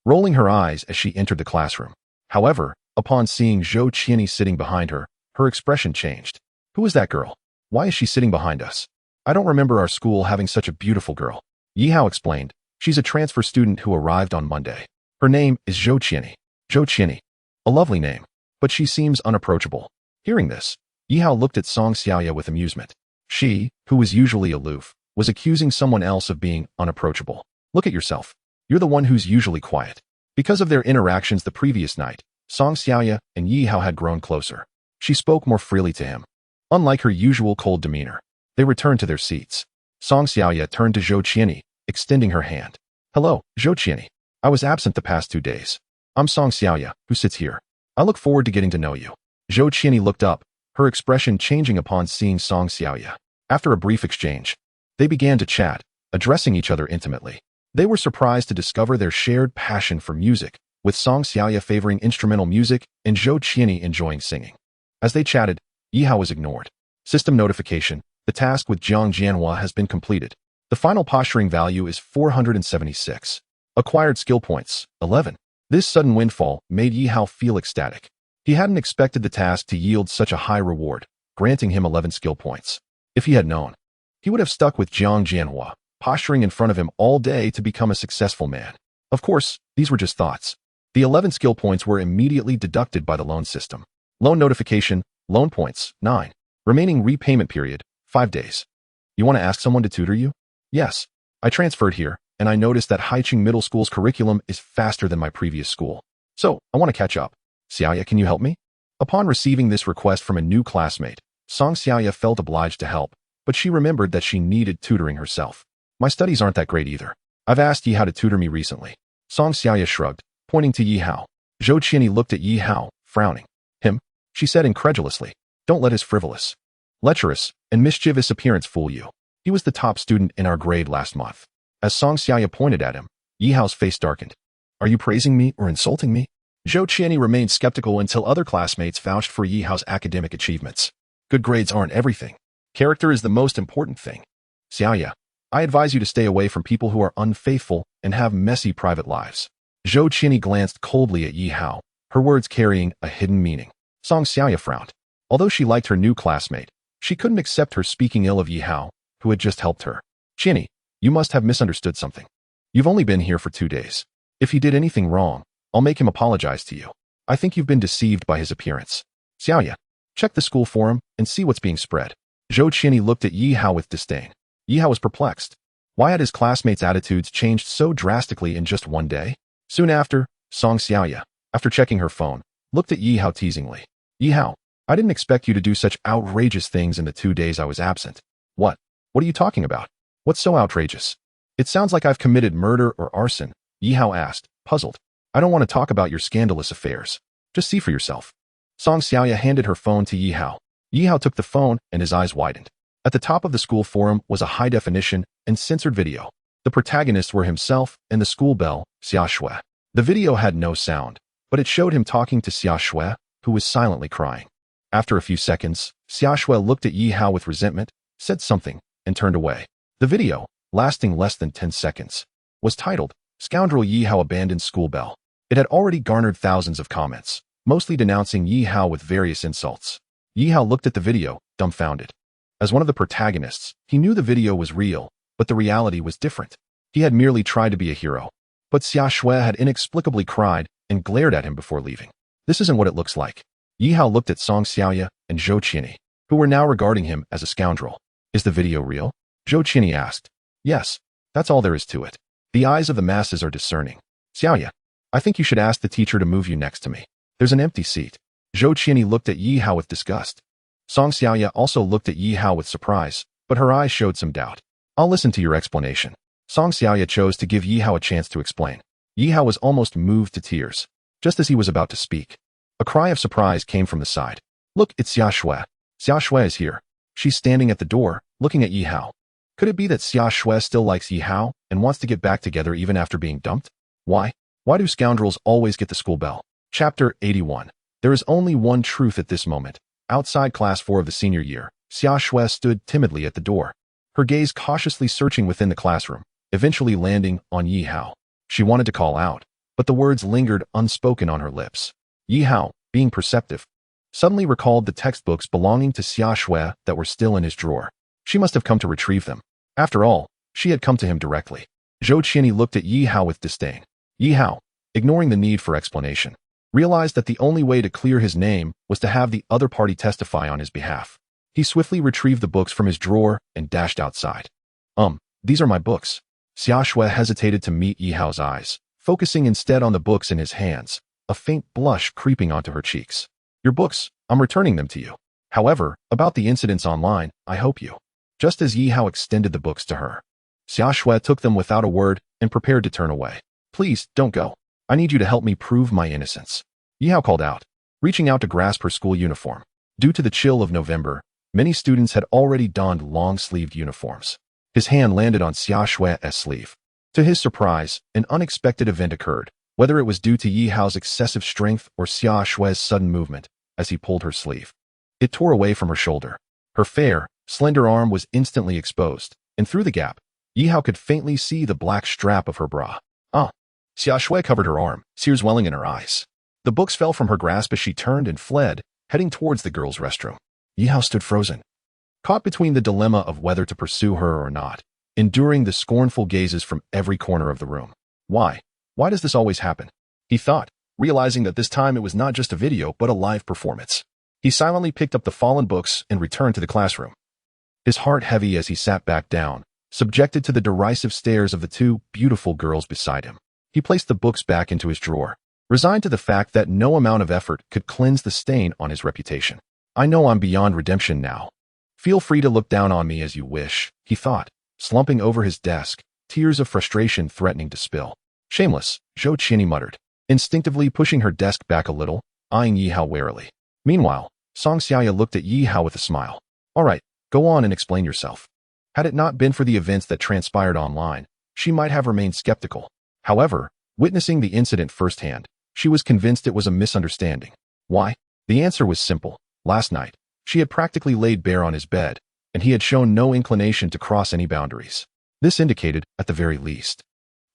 rolling her eyes as she entered the classroom. However, upon seeing Zhou Qianyi sitting behind her, her expression changed. Who is that girl? Why is she sitting behind us? I don't remember our school having such a beautiful girl. Yi Hao explained. She's a transfer student who arrived on Monday. Her name is Zhou Qianyi. Zhou Qianyi. A lovely name, but she seems unapproachable. Hearing this, Yi Hao looked at Song Xiaoya with amusement. She, who was usually aloof, was accusing someone else of being unapproachable. Look at yourself. You're the one who's usually quiet. Because of their interactions the previous night, Song Xiaoya and Yi Hao had grown closer. She spoke more freely to him. Unlike her usual cold demeanor, they returned to their seats. Song Xiaoya turned to Zhou Qianyi, extending her hand. Hello, Zhou Qianyi. I was absent the past 2 days. I'm Song Xiaoya, who sits here. I look forward to getting to know you. Zhou Qianyi looked up, her expression changing upon seeing Song Xiaoya. After a brief exchange, they began to chat, addressing each other intimately. They were surprised to discover their shared passion for music, with Song Xiaoya favoring instrumental music and Zhou Qianyi enjoying singing. As they chatted, Yi Hao was ignored. System notification. The task with Jiang Jianhua has been completed. The final posturing value is 476. Acquired skill points, 11. This sudden windfall made Yi Hao feel ecstatic. He hadn't expected the task to yield such a high reward, granting him 11 skill points. If he had known, he would have stuck with Jiang Jianhua, posturing in front of him all day to become a successful man. Of course, these were just thoughts. The 11 skill points were immediately deducted by the loan system. Loan notification, loan points, 9. Remaining repayment period, 5 days. You want to ask someone to tutor you? Yes. I transferred here, and I noticed that Haiqing Middle School's curriculum is faster than my previous school. So, I want to catch up. Xiaoya, can you help me? Upon receiving this request from a new classmate, Song Xiaoya felt obliged to help, but she remembered that she needed tutoring herself. My studies aren't that great either. I've asked Yi Hao to tutor me recently. Song Xiaoya shrugged, pointing to Yi Hao. Zhou Qianyi looked at Yi Hao, frowning. Him? She said incredulously. Don't let his frivolous, lecherous, and mischievous appearance fool you. He was the top student in our grade last month. As Song Xiaoya pointed at him, Yi Hao's face darkened. Are you praising me or insulting me? Zhou Qianyi remained skeptical until other classmates vouched for Yi Hao's academic achievements. Good grades aren't everything. Character is the most important thing. Xiaoya, I advise you to stay away from people who are unfaithful and have messy private lives. Zhou Qianyi glanced coldly at Yi Hao, her words carrying a hidden meaning. Song Xiaoya frowned. Although she liked her new classmate, she couldn't accept her speaking ill of Yi Hao, who had just helped her. Qianyi, you must have misunderstood something. You've only been here for 2 days. If he did anything wrong, I'll make him apologize to you. I think you've been deceived by his appearance. Xiaoya, check the school forum and see what's being spread. Zhou Qianyi looked at Yi Hao with disdain. Yi Hao was perplexed. Why had his classmates' attitudes changed so drastically in just 1 day? Soon after, Song Xiaoya, after checking her phone, looked at Yi Hao teasingly. Yi Hao, I didn't expect you to do such outrageous things in the 2 days I was absent. What? What are you talking about? What's so outrageous? It sounds like I've committed murder or arson, Yi Hao asked, puzzled. I don't want to talk about your scandalous affairs. Just see for yourself. Song Xiaoya handed her phone to Yi Hao. Yi Hao took the phone and his eyes widened. At the top of the school forum was a high-definition and censored video. The protagonists were himself and the school belle, Xia Shui. The video had no sound, but it showed him talking to Xia Shui, who was silently crying. After a few seconds, Xia Shui looked at Yi Hao with resentment, said something, and turned away. The video, lasting less than 10 seconds, was titled, Scoundrel Yi Hao Abandoned School Belle. It had already garnered thousands of comments, mostly denouncing Yi Hao with various insults. Yi Hao looked at the video, dumbfounded. As one of the protagonists, he knew the video was real, but the reality was different. He had merely tried to be a hero. But Xia Shui had inexplicably cried and glared at him before leaving. This isn't what it looks like. Yi Hao looked at Song Xiaoya and Zhou Qianyi, who were now regarding him as a scoundrel. Is the video real? Zhou Qianyi asked. Yes, that's all there is to it. The eyes of the masses are discerning. Xiaoya, I think you should ask the teacher to move you next to me. There's an empty seat. Zhou Qianyi looked at Yi Hao with disgust. Song Xiaoya also looked at Yi Hao with surprise, but her eyes showed some doubt. I'll listen to your explanation. Song Xiaoya chose to give Yi Hao a chance to explain. Yi Hao was almost moved to tears. Just as he was about to speak, a cry of surprise came from the side. Look, it's Xia Shui. Xia Shui is here. She's standing at the door, looking at Yi Hao. Could it be that Xia Shui still likes Yi Hao and wants to get back together even after being dumped? Why? Why do scoundrels always get the school bell? Chapter 81. There is only one truth at this moment. Outside class 4 of the senior year, Xia Shui stood timidly at the door, her gaze cautiously searching within the classroom, eventually landing on Yi Hao. She wanted to call out, but the words lingered unspoken on her lips. Yi Hao, being perceptive, suddenly recalled the textbooks belonging to Xia Shui that were still in his drawer. She must have come to retrieve them. After all, she had come to him directly. Zhou Qianyi looked at Yi Hao with disdain. Yi Hao, ignoring the need for explanation, realized that the only way to clear his name was to have the other party testify on his behalf. He swiftly retrieved the books from his drawer and dashed outside. These are my books. Xia Shui hesitated to meet Yi Hao's eyes, focusing instead on the books in his hands, a faint blush creeping onto her cheeks. Your books, I'm returning them to you. However, about the incidents online, I hope you. Just as Yi Hao extended the books to her, Xia Shui took them without a word and prepared to turn away. Please, don't go. I need you to help me prove my innocence. Yi Hao called out, reaching out to grasp her school uniform. Due to the chill of November, many students had already donned long-sleeved uniforms. His hand landed on Xia Shui's sleeve. To his surprise, an unexpected event occurred, whether it was due to Yi Hao's excessive strength or Xia Shui's sudden movement, as he pulled her sleeve. It tore away from her shoulder. Her fair, slender arm was instantly exposed, and through the gap, Yihao could faintly see the black strap of her bra. Ah! Xia Shui covered her arm, tears welling in her eyes. The books fell from her grasp as she turned and fled, heading towards the girls' restroom. Yihao stood frozen, caught between the dilemma of whether to pursue her or not, enduring the scornful gazes from every corner of the room. Why? Why does this always happen? He thought, realizing that this time it was not just a video but a live performance. He silently picked up the fallen books and returned to the classroom, his heart heavy as he sat back down, subjected to the derisive stares of the two beautiful girls beside him. He placed the books back into his drawer, resigned to the fact that no amount of effort could cleanse the stain on his reputation. I know I'm beyond redemption now. Feel free to look down on me as you wish, he thought, slumping over his desk, tears of frustration threatening to spill. Shameless, Zhou Qinyi muttered, instinctively pushing her desk back a little, eyeing Yihao warily. Meanwhile, Song Xiaoya looked at Yihao with a smile. All right, go on and explain yourself. Had it not been for the events that transpired online, she might have remained skeptical. However, witnessing the incident firsthand, she was convinced it was a misunderstanding. Why? The answer was simple. Last night, she had practically laid bare on his bed, and he had shown no inclination to cross any boundaries. This indicated, at the very least,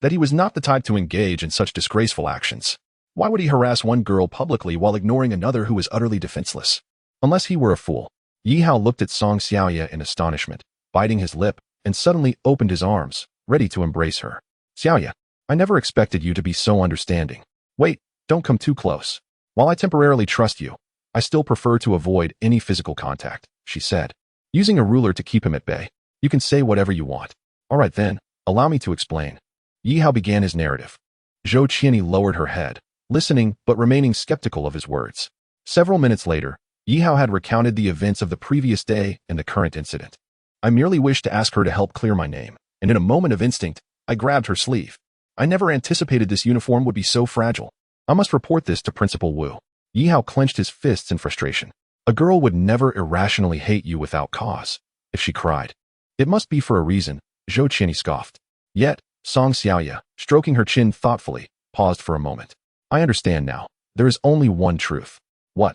that he was not the type to engage in such disgraceful actions. Why would he harass one girl publicly while ignoring another who was utterly defenseless? Unless he were a fool. Yihao looked at Song Xiaoya in astonishment, biting his lip, and suddenly opened his arms, ready to embrace her. Xiaoya, I never expected you to be so understanding. Wait, don't come too close. While I temporarily trust you, I still prefer to avoid any physical contact, she said, using a ruler to keep him at bay. You can say whatever you want. All right then, allow me to explain. Yihao began his narrative. Zhou Qinyi lowered her head, listening but remaining skeptical of his words. Several minutes later, Yihao had recounted the events of the previous day and the current incident. I merely wished to ask her to help clear my name, and in a moment of instinct, I grabbed her sleeve. I never anticipated this uniform would be so fragile. I must report this to Principal Wu. Yihao clenched his fists in frustration. A girl would never irrationally hate you without cause. If she cried, it must be for a reason, Zhou Qinyi scoffed. Yet, Song Xiaoya, stroking her chin thoughtfully, paused for a moment. I understand now. There is only one truth. What?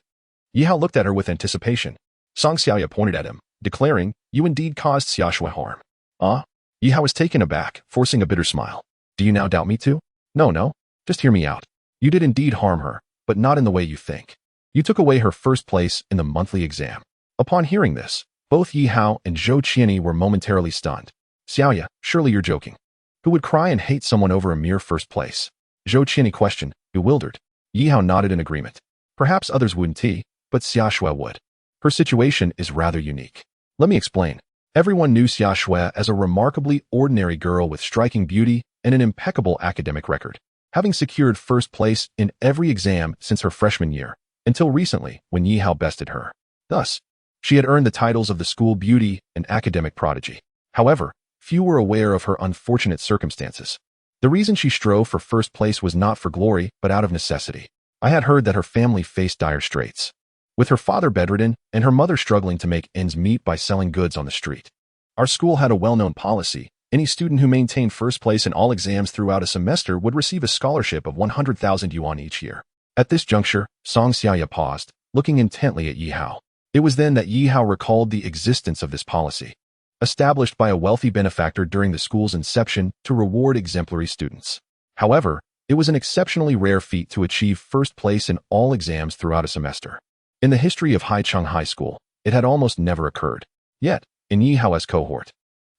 Yihao looked at her with anticipation. Song Xiaoya pointed at him, declaring, you indeed caused Xia Shui harm. Ah? Yihao was taken aback, forcing a bitter smile. Do you now doubt me too? No. Just hear me out. You did indeed harm her, but not in the way you think. You took away her first place in the monthly exam. Upon hearing this, both Yihao and Zhou Qinyi were momentarily stunned. Xiaoya, surely you're joking. Who would cry and hate someone over a mere first place? Zhou Qinyi questioned, bewildered. Yihao nodded in agreement. Perhaps others wouldn't, but Xia Shui would. Her situation is rather unique. Let me explain. Everyone knew Xia Shui as a remarkably ordinary girl with striking beauty and an impeccable academic record, having secured first place in every exam since her freshman year, until recently when Yihao bested her. Thus, she had earned the titles of the school beauty and academic prodigy. However, few were aware of her unfortunate circumstances. The reason she strove for first place was not for glory, but out of necessity. I had heard that her family faced dire straits, with her father bedridden and her mother struggling to make ends meet by selling goods on the street. Our school had a well-known policy. Any student who maintained first place in all exams throughout a semester would receive a scholarship of 100,000 yuan each year. At this juncture, Song Xiaoya paused, looking intently at Yihao. It was then that Yihao recalled the existence of this policy, established by a wealthy benefactor during the school's inception to reward exemplary students. However, it was an exceptionally rare feat to achieve first place in all exams throughout a semester. In the history of Haicheng High School, it had almost never occurred. Yet, in Yihao's cohort,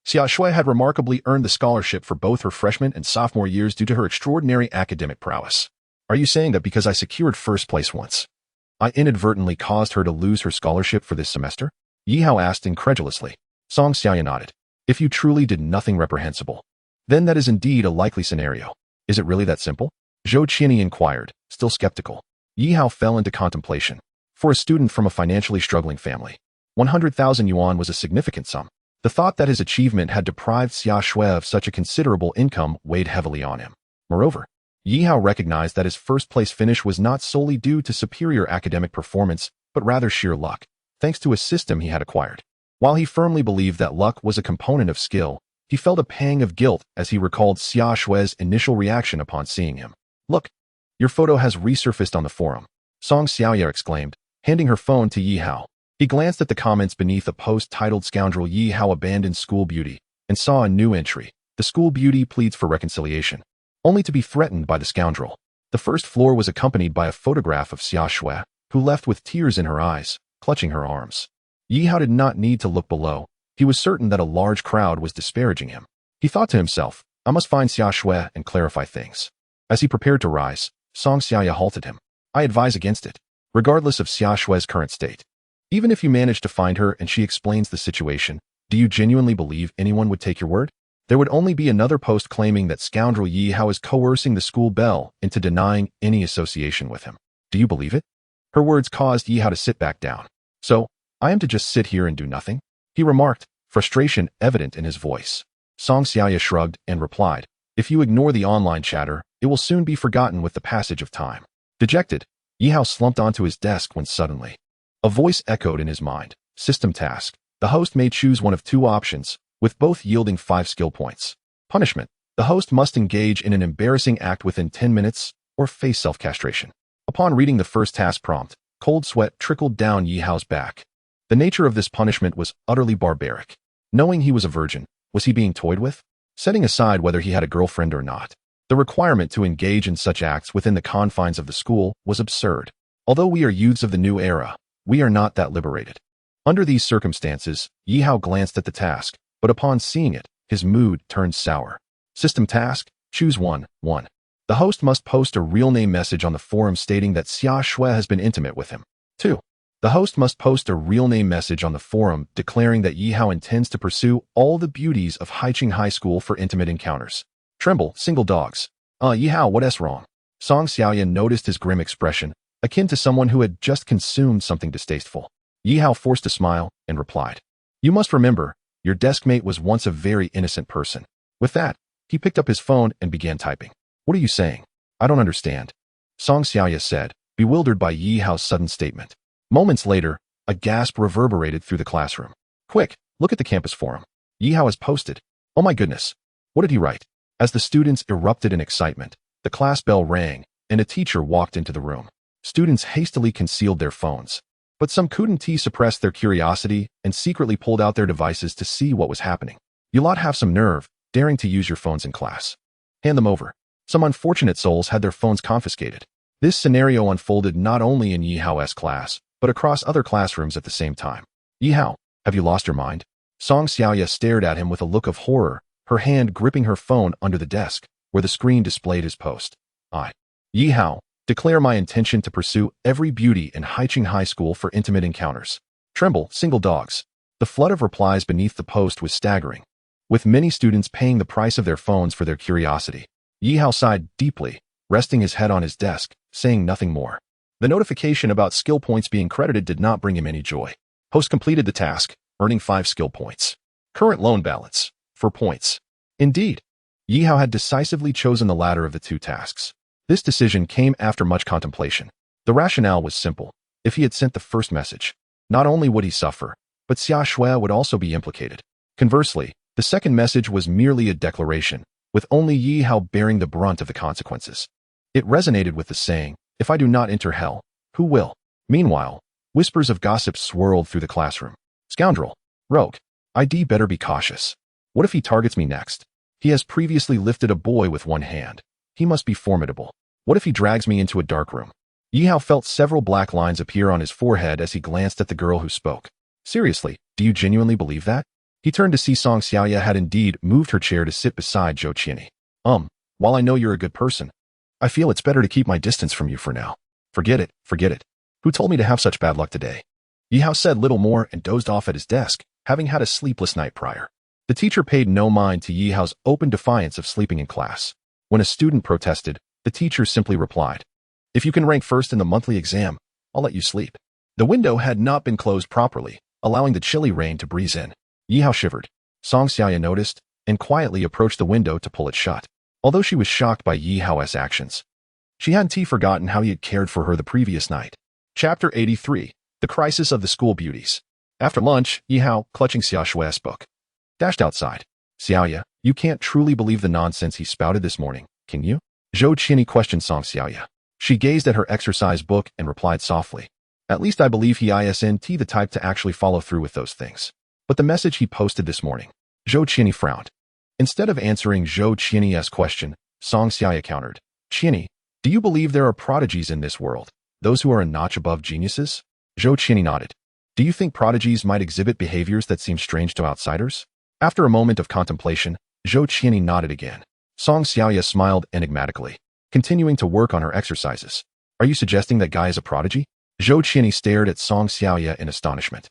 Xia Shui had remarkably earned the scholarship for both her freshman and sophomore years due to her extraordinary academic prowess. Are you saying that because I secured first place once, I inadvertently caused her to lose her scholarship for this semester? Yihao asked incredulously. Song Xiaoya nodded. If you truly did nothing reprehensible, then that is indeed a likely scenario. Is it really that simple? Zhou Qinyi inquired, still skeptical. Yihao fell into contemplation. For a student from a financially struggling family, 100,000 yuan was a significant sum. The thought that his achievement had deprived Xia Shui of such a considerable income weighed heavily on him. Moreover, Yihao recognized that his first-place finish was not solely due to superior academic performance, but rather sheer luck, thanks to a system he had acquired. While he firmly believed that luck was a component of skill, he felt a pang of guilt as he recalled Xia Shui's initial reaction upon seeing him. Look, your photo has resurfaced on the forum, Song Xiaoya exclaimed, handing her phone to Yihao. He glanced at the comments beneath a post titled "Scoundrel Yi How Abandoned School Beauty" and saw a new entry. The school beauty pleads for reconciliation, only to be threatened by the scoundrel. The first floor was accompanied by a photograph of Xia Shui, who left with tears in her eyes, clutching her arms. Yi Hao did not need to look below. He was certain that a large crowd was disparaging him. He thought to himself, I must find Xia Shui and clarify things. As he prepared to rise, Song Xiaoya halted him. I advise against it, regardless of Xia Shui's current state. Even if you manage to find her and she explains the situation, do you genuinely believe anyone would take your word? There would only be another post claiming that scoundrel Yi Hao is coercing the school belle into denying any association with him. Do you believe it? Her words caused Yi Hao to sit back down. So, I am to just sit here and do nothing? He remarked, frustration evident in his voice. Song Xiaoya shrugged and replied, if you ignore the online chatter, it will soon be forgotten with the passage of time. Dejected, Yi Hao slumped onto his desk when suddenly a voice echoed in his mind. System task. The host may choose one of two options, with both yielding 5 skill points. Punishment. The host must engage in an embarrassing act within 10 minutes or face self-castration. Upon reading the first task prompt, cold sweat trickled down Yi Hao's back. The nature of this punishment was utterly barbaric. Knowing he was a virgin, was he being toyed with? Setting aside whether he had a girlfriend or not, the requirement to engage in such acts within the confines of the school was absurd. Although we are youths of the new era, we are not that liberated. Under these circumstances, Yi Hao glanced at the task, but upon seeing it, his mood turned sour. System task, choose 1. The host must post a real name message on the forum stating that Xia Shui has been intimate with him. 2. The host must post a real name message on the forum declaring that Yi Hao intends to pursue all the beauties of Haiqing High School for intimate encounters. Tremble, single dogs. Yi Hao, what's wrong? Song Xiaoyan noticed his grim expression, akin to someone who had just consumed something distasteful. Yi Hao forced a smile and replied, you must remember, your deskmate was once a very innocent person. With that, he picked up his phone and began typing. What are you saying? I don't understand. Song Xiaoya said, bewildered by Yi Hao's sudden statement. Moments later, a gasp reverberated through the classroom. Quick, look at the campus forum. Yi Hao has posted. Oh my goodness. What did he write? As the students erupted in excitement, the class bell rang, and a teacher walked into the room. Students hastily concealed their phones, but some couldn't suppress their curiosity and secretly pulled out their devices to see what was happening. You lot have some nerve, daring to use your phones in class. Hand them over. Some unfortunate souls had their phones confiscated. This scenario unfolded not only in Yi Hao's class, but across other classrooms at the same time. Yi Hao, have you lost your mind? Song Xiaoya stared at him with a look of horror, her hand gripping her phone under the desk, where the screen displayed his post. Yi Hao, declare my intention to pursue every beauty in Haiqing High School for intimate encounters. Tremble, single dogs. The flood of replies beneath the post was staggering, with many students paying the price of their phones for their curiosity. Yi Hao sighed deeply, resting his head on his desk, saying nothing more. The notification about skill points being credited did not bring him any joy. Host completed the task, earning 5 skill points. Current loan balance, 4 points. Indeed, Yi Hao had decisively chosen the latter of the two tasks. This decision came after much contemplation. The rationale was simple. If he had sent the first message, not only would he suffer, but Xia Shui would also be implicated. Conversely, the second message was merely a declaration, with only Yi Hao bearing the brunt of the consequences. It resonated with the saying, if I do not enter hell, who will? Meanwhile, whispers of gossip swirled through the classroom. Scoundrel. Rogue. ID better be cautious. What if he targets me next? He has previously lifted a boy with one hand. He must be formidable. What if he drags me into a dark room? Yi Hao felt several black lines appear on his forehead as he glanced at the girl who spoke. Seriously, do you genuinely believe that? He turned to see Song Xiaoya had indeed moved her chair to sit beside Zhou Qianyi. While I know you're a good person, I feel it's better to keep my distance from you for now. Forget it. Who told me to have such bad luck today? Yi Hao said little more and dozed off at his desk, having had a sleepless night prior. The teacher paid no mind to Yi Hao's open defiance of sleeping in class. When a student protested, the teacher simply replied, if you can rank first in the monthly exam, I'll let you sleep. The window had not been closed properly, allowing the chilly rain to breeze in. Yi Hao shivered. Song Xiaoya noticed and quietly approached the window to pull it shut. Although she was shocked by Yi Hao's actions, she hadn't forgotten how he had cared for her the previous night. Chapter 83. The Crisis of the School Beauties. After lunch, Yi Hao, clutching Xia Shui's book, dashed outside. Xiaoya, you can't truly believe the nonsense he spouted this morning, can you? Zhou Qianyi questioned Song Xiaoya. She gazed at her exercise book and replied softly. At least I believe he isn't the type to actually follow through with those things. But the message he posted this morning. Zhou Qianyi frowned. Instead of answering Zhou Qianyi's question, Song Xiaoya countered. Qianyi, do you believe there are prodigies in this world, those who are a notch above geniuses? Zhou Qianyi nodded. Do you think prodigies might exhibit behaviors that seem strange to outsiders? After a moment of contemplation, Zhou Qianyi nodded again. Song Xiaoya smiled enigmatically, continuing to work on her exercises. Are you suggesting that guy is a prodigy? Zhou Qianyi stared at Song Xiaoya in astonishment,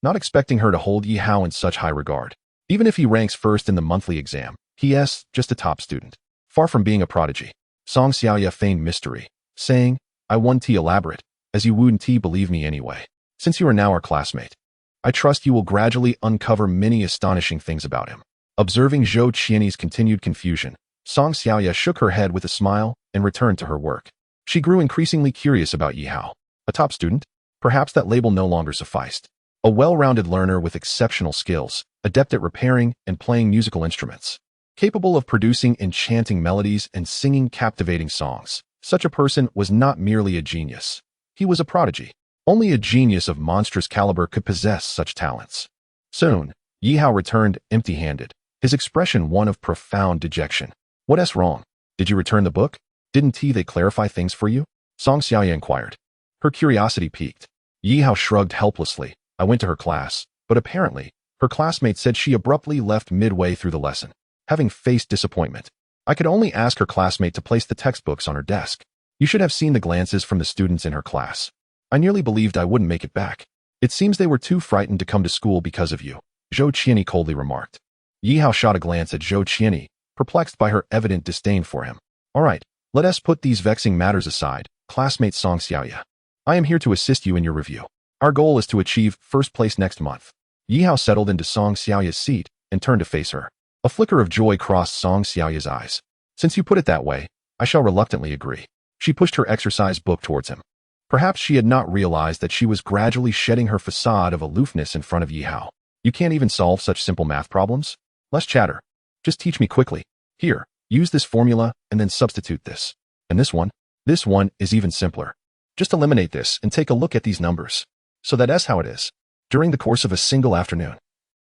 not expecting her to hold Yi Hao in such high regard. Even if he ranks first in the monthly exam, he's just a top student, far from being a prodigy. Song Xiaoya feigned mystery, saying, I wouldn't elaborate, as you wouldn't believe me anyway. Since you are now our classmate, I trust you will gradually uncover many astonishing things about him. Observing Zhou Qianyi's continued confusion, Song Xiaoya shook her head with a smile and returned to her work. She grew increasingly curious about Yi Hao. A top student? Perhaps that label no longer sufficed. A well-rounded learner with exceptional skills, adept at repairing and playing musical instruments, capable of producing enchanting melodies and singing captivating songs. Such a person was not merely a genius. He was a prodigy. Only a genius of monstrous caliber could possess such talents. Soon, Yi Hao returned empty-handed, his expression one of profound dejection. What's wrong? Did you return the book? Didn't they clarify things for you? Song Xiaoya inquired. Her curiosity piqued. Yi Hao shrugged helplessly. I went to her class, but apparently, her classmate said she abruptly left midway through the lesson, having faced disappointment. I could only ask her classmate to place the textbooks on her desk. You should have seen the glances from the students in her class. I nearly believed I wouldn't make it back. It seems they were too frightened to come to school because of you, Zhou Qianyi coldly remarked. Yi Hao shot a glance at Zhou Qianyi, perplexed by her evident disdain for him. All right, let us put these vexing matters aside, classmate Song Xiaoya. I am here to assist you in your review. Our goal is to achieve first place next month. Yi Hao settled into Song Xiaoya's seat and turned to face her. A flicker of joy crossed Song Xiaoya's eyes. Since you put it that way, I shall reluctantly agree. She pushed her exercise book towards him. Perhaps she had not realized that she was gradually shedding her facade of aloofness in front of Yi Hao. You can't even solve such simple math problems? Less chatter. Just teach me quickly. Here, use this formula and then substitute this. And this one? This one is even simpler. Just eliminate this and take a look at these numbers. So that's how it is. During the course of a single afternoon,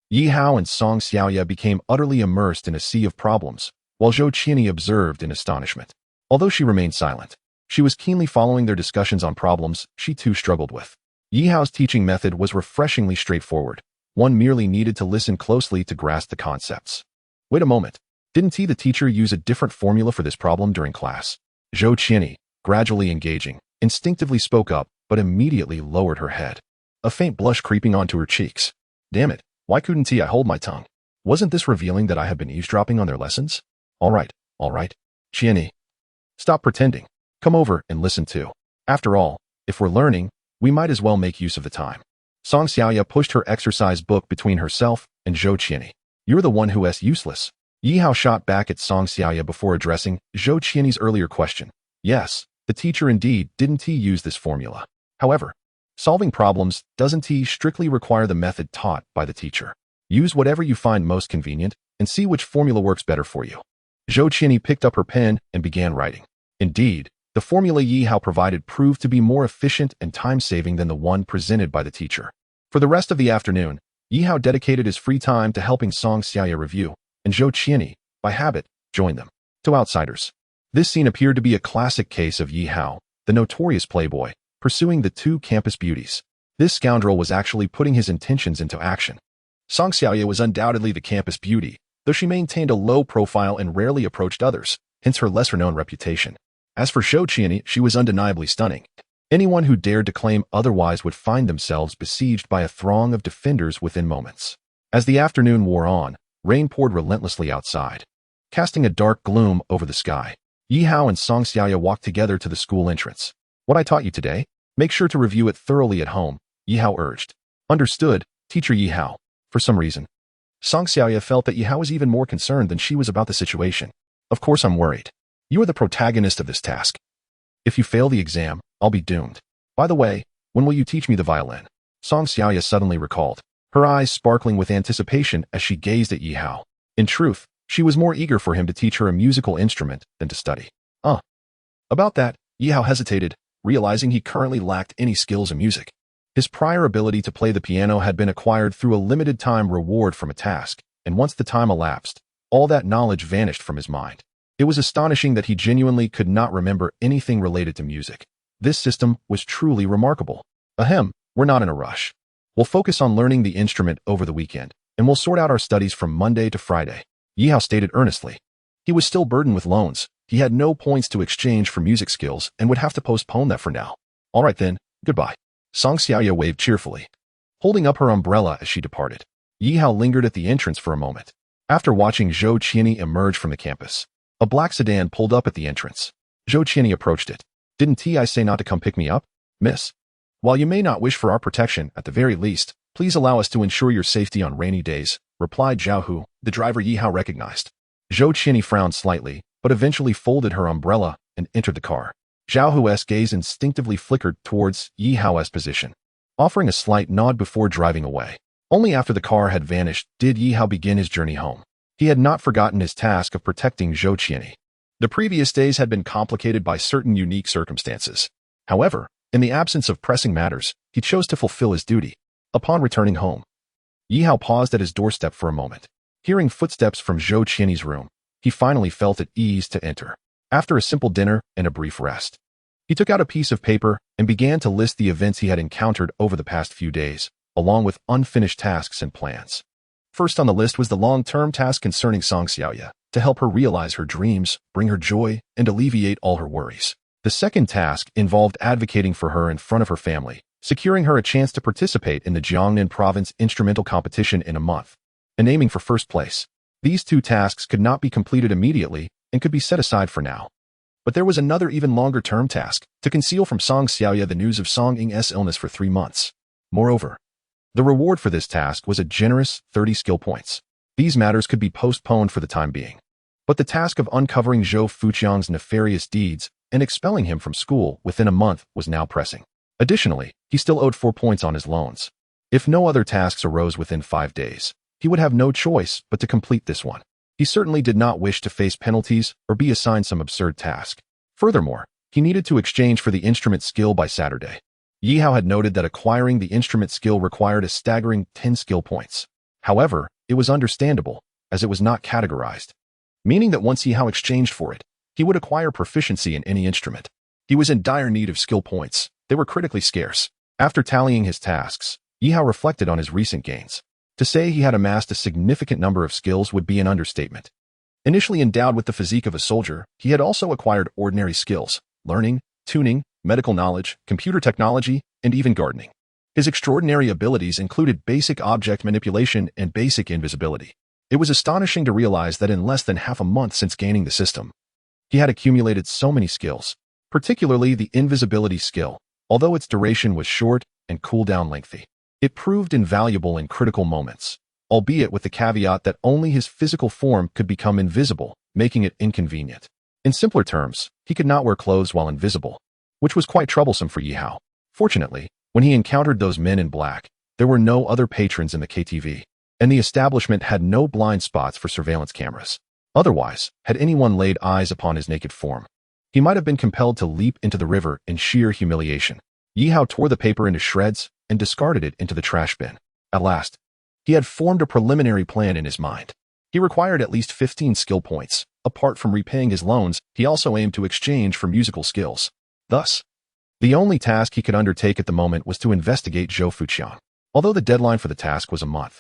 Yi Hao and Song Xiaoya became utterly immersed in a sea of problems, while Zhou Qianyi observed in astonishment. Although she remained silent, she was keenly following their discussions on problems she too struggled with. Yi Hao's teaching method was refreshingly straightforward. One merely needed to listen closely to grasp the concepts. Wait a moment. Didn't the teacher use a different formula for this problem during class? Zhou Qianyi, gradually engaging, instinctively spoke up, but immediately lowered her head. A faint blush creeping onto her cheeks. Damn it, why couldn't I hold my tongue? Wasn't this revealing that I have been eavesdropping on their lessons? All right. Qianyi. Stop pretending. Come over and listen too. After all, if we're learning, we might as well make use of the time. Song Xiaoya pushed her exercise book between herself and Zhou Qianyi. You're the one who is useless. Yi Hao shot back at Song Xiaoya before addressing Zhou Qianyi's earlier question. Yes, the teacher indeed didn't use this formula. However, solving problems doesn't strictly require the method taught by the teacher. Use whatever you find most convenient and see which formula works better for you. Zhou Qianyi picked up her pen and began writing. Indeed, the formula Yi Hao provided proved to be more efficient and time-saving than the one presented by the teacher. For the rest of the afternoon, Yi Hao dedicated his free time to helping Song Xiaoya review, and Zhou Qianyi, by habit, joined them. To outsiders, this scene appeared to be a classic case of Yi Hao, the notorious playboy, pursuing the two campus beauties. This scoundrel was actually putting his intentions into action. Song Xiaoya was undoubtedly the campus beauty, though she maintained a low profile and rarely approached others, hence her lesser-known reputation. As for Zhou Qianyi, she was undeniably stunning. Anyone who dared to claim otherwise would find themselves besieged by a throng of defenders within moments. As the afternoon wore on, rain poured relentlessly outside, casting a dark gloom over the sky. Yi Hao and Song Xiaoya walked together to the school entrance. What I taught you today? Make sure to review it thoroughly at home, Yi Hao urged. Understood, teacher Yi Hao. For some reason, Song Xiaoya felt that Yi Hao was even more concerned than she was about the situation. Of course I'm worried. You are the protagonist of this task. If you fail the exam, I'll be doomed. By the way, when will you teach me the violin? Song Xiaoya suddenly recalled, her eyes sparkling with anticipation as she gazed at Yi Hao. In truth, she was more eager for him to teach her a musical instrument than to study. About that, Yi Hao hesitated, realizing he currently lacked any skills in music. His prior ability to play the piano had been acquired through a limited-time reward from a task, and once the time elapsed, all that knowledge vanished from his mind. It was astonishing that he genuinely could not remember anything related to music. This system was truly remarkable. Ahem, we're not in a rush. We'll focus on learning the instrument over the weekend, and we'll sort out our studies from Monday to Friday, Yi Hao stated earnestly. He was still burdened with loans. He had no points to exchange for music skills and would have to postpone that for now. All right then, goodbye. Song Xiaoya waved cheerfully, holding up her umbrella as she departed. Yi Hao lingered at the entrance for a moment. After watching Zhou Qianyi emerge from the campus, a black sedan pulled up at the entrance. Zhou Qianyi approached it. Didn't I say not to come pick me up, miss? While you may not wish for our protection, at the very least, please allow us to ensure your safety on rainy days, replied Zhao Hu, the driver Yi Hao recognized. Zhou Qianyi frowned slightly, but eventually folded her umbrella and entered the car. Zhao Hu's gaze instinctively flickered towards Yi Hao's position, offering a slight nod before driving away. Only after the car had vanished did Yi Hao begin his journey home. He had not forgotten his task of protecting Zhou Qianyi. The previous days had been complicated by certain unique circumstances. However, in the absence of pressing matters, he chose to fulfill his duty. Upon returning home, Yi Hao paused at his doorstep for a moment. Hearing footsteps from Zhou Qianyi's room, he finally felt at ease to enter. After a simple dinner and a brief rest, he took out a piece of paper and began to list the events he had encountered over the past few days, along with unfinished tasks and plans. First on the list was the long-term task concerning Song Xiaoya, to help her realize her dreams, bring her joy, and alleviate all her worries. The second task involved advocating for her in front of her family, securing her a chance to participate in the Jiangnan province instrumental competition in a month, and aiming for first place. These two tasks could not be completed immediately and could be set aside for now. But there was another even longer-term task, to conceal from Song Xiaoya the news of Song Ying's illness for 3 months. Moreover, the reward for this task was a generous 30 skill points. These matters could be postponed for the time being. But the task of uncovering Zhou Fuqiang's nefarious deeds and expelling him from school within a month was now pressing. Additionally, he still owed 4 points on his loans. If no other tasks arose within 5 days, he would have no choice but to complete this one. He certainly did not wish to face penalties or be assigned some absurd task. Furthermore, he needed to exchange for the instrument skill by Saturday. Yi Hao had noted that acquiring the instrument skill required a staggering 10 skill points. However, it was understandable, as it was not categorized, meaning that once Yi Hao exchanged for it, he would acquire proficiency in any instrument. He was in dire need of skill points. They were critically scarce. After tallying his tasks, Yi Hao reflected on his recent gains. To say he had amassed a significant number of skills would be an understatement. Initially endowed with the physique of a soldier, he had also acquired ordinary skills, learning, tuning, medical knowledge, computer technology, and even gardening. His extraordinary abilities included basic object manipulation and basic invisibility. It was astonishing to realize that in less than half a month since gaining the system, he had accumulated so many skills, particularly the invisibility skill, although its duration was short and cooldown lengthy. It proved invaluable in critical moments, albeit with the caveat that only his physical form could become invisible, making it inconvenient. In simpler terms, he could not wear clothes while invisible, which was quite troublesome for Yi Hao. Fortunately, when he encountered those men in black, there were no other patrons in the KTV, and the establishment had no blind spots for surveillance cameras. Otherwise, had anyone laid eyes upon his naked form, he might have been compelled to leap into the river in sheer humiliation. Yi Hao tore the paper into shreds and discarded it into the trash bin. At last, he had formed a preliminary plan in his mind. He required at least 15 skill points. Apart from repaying his loans, he also aimed to exchange for musical skills. Thus, the only task he could undertake at the moment was to investigate Zhou Fuqiang. Although the deadline for the task was a month,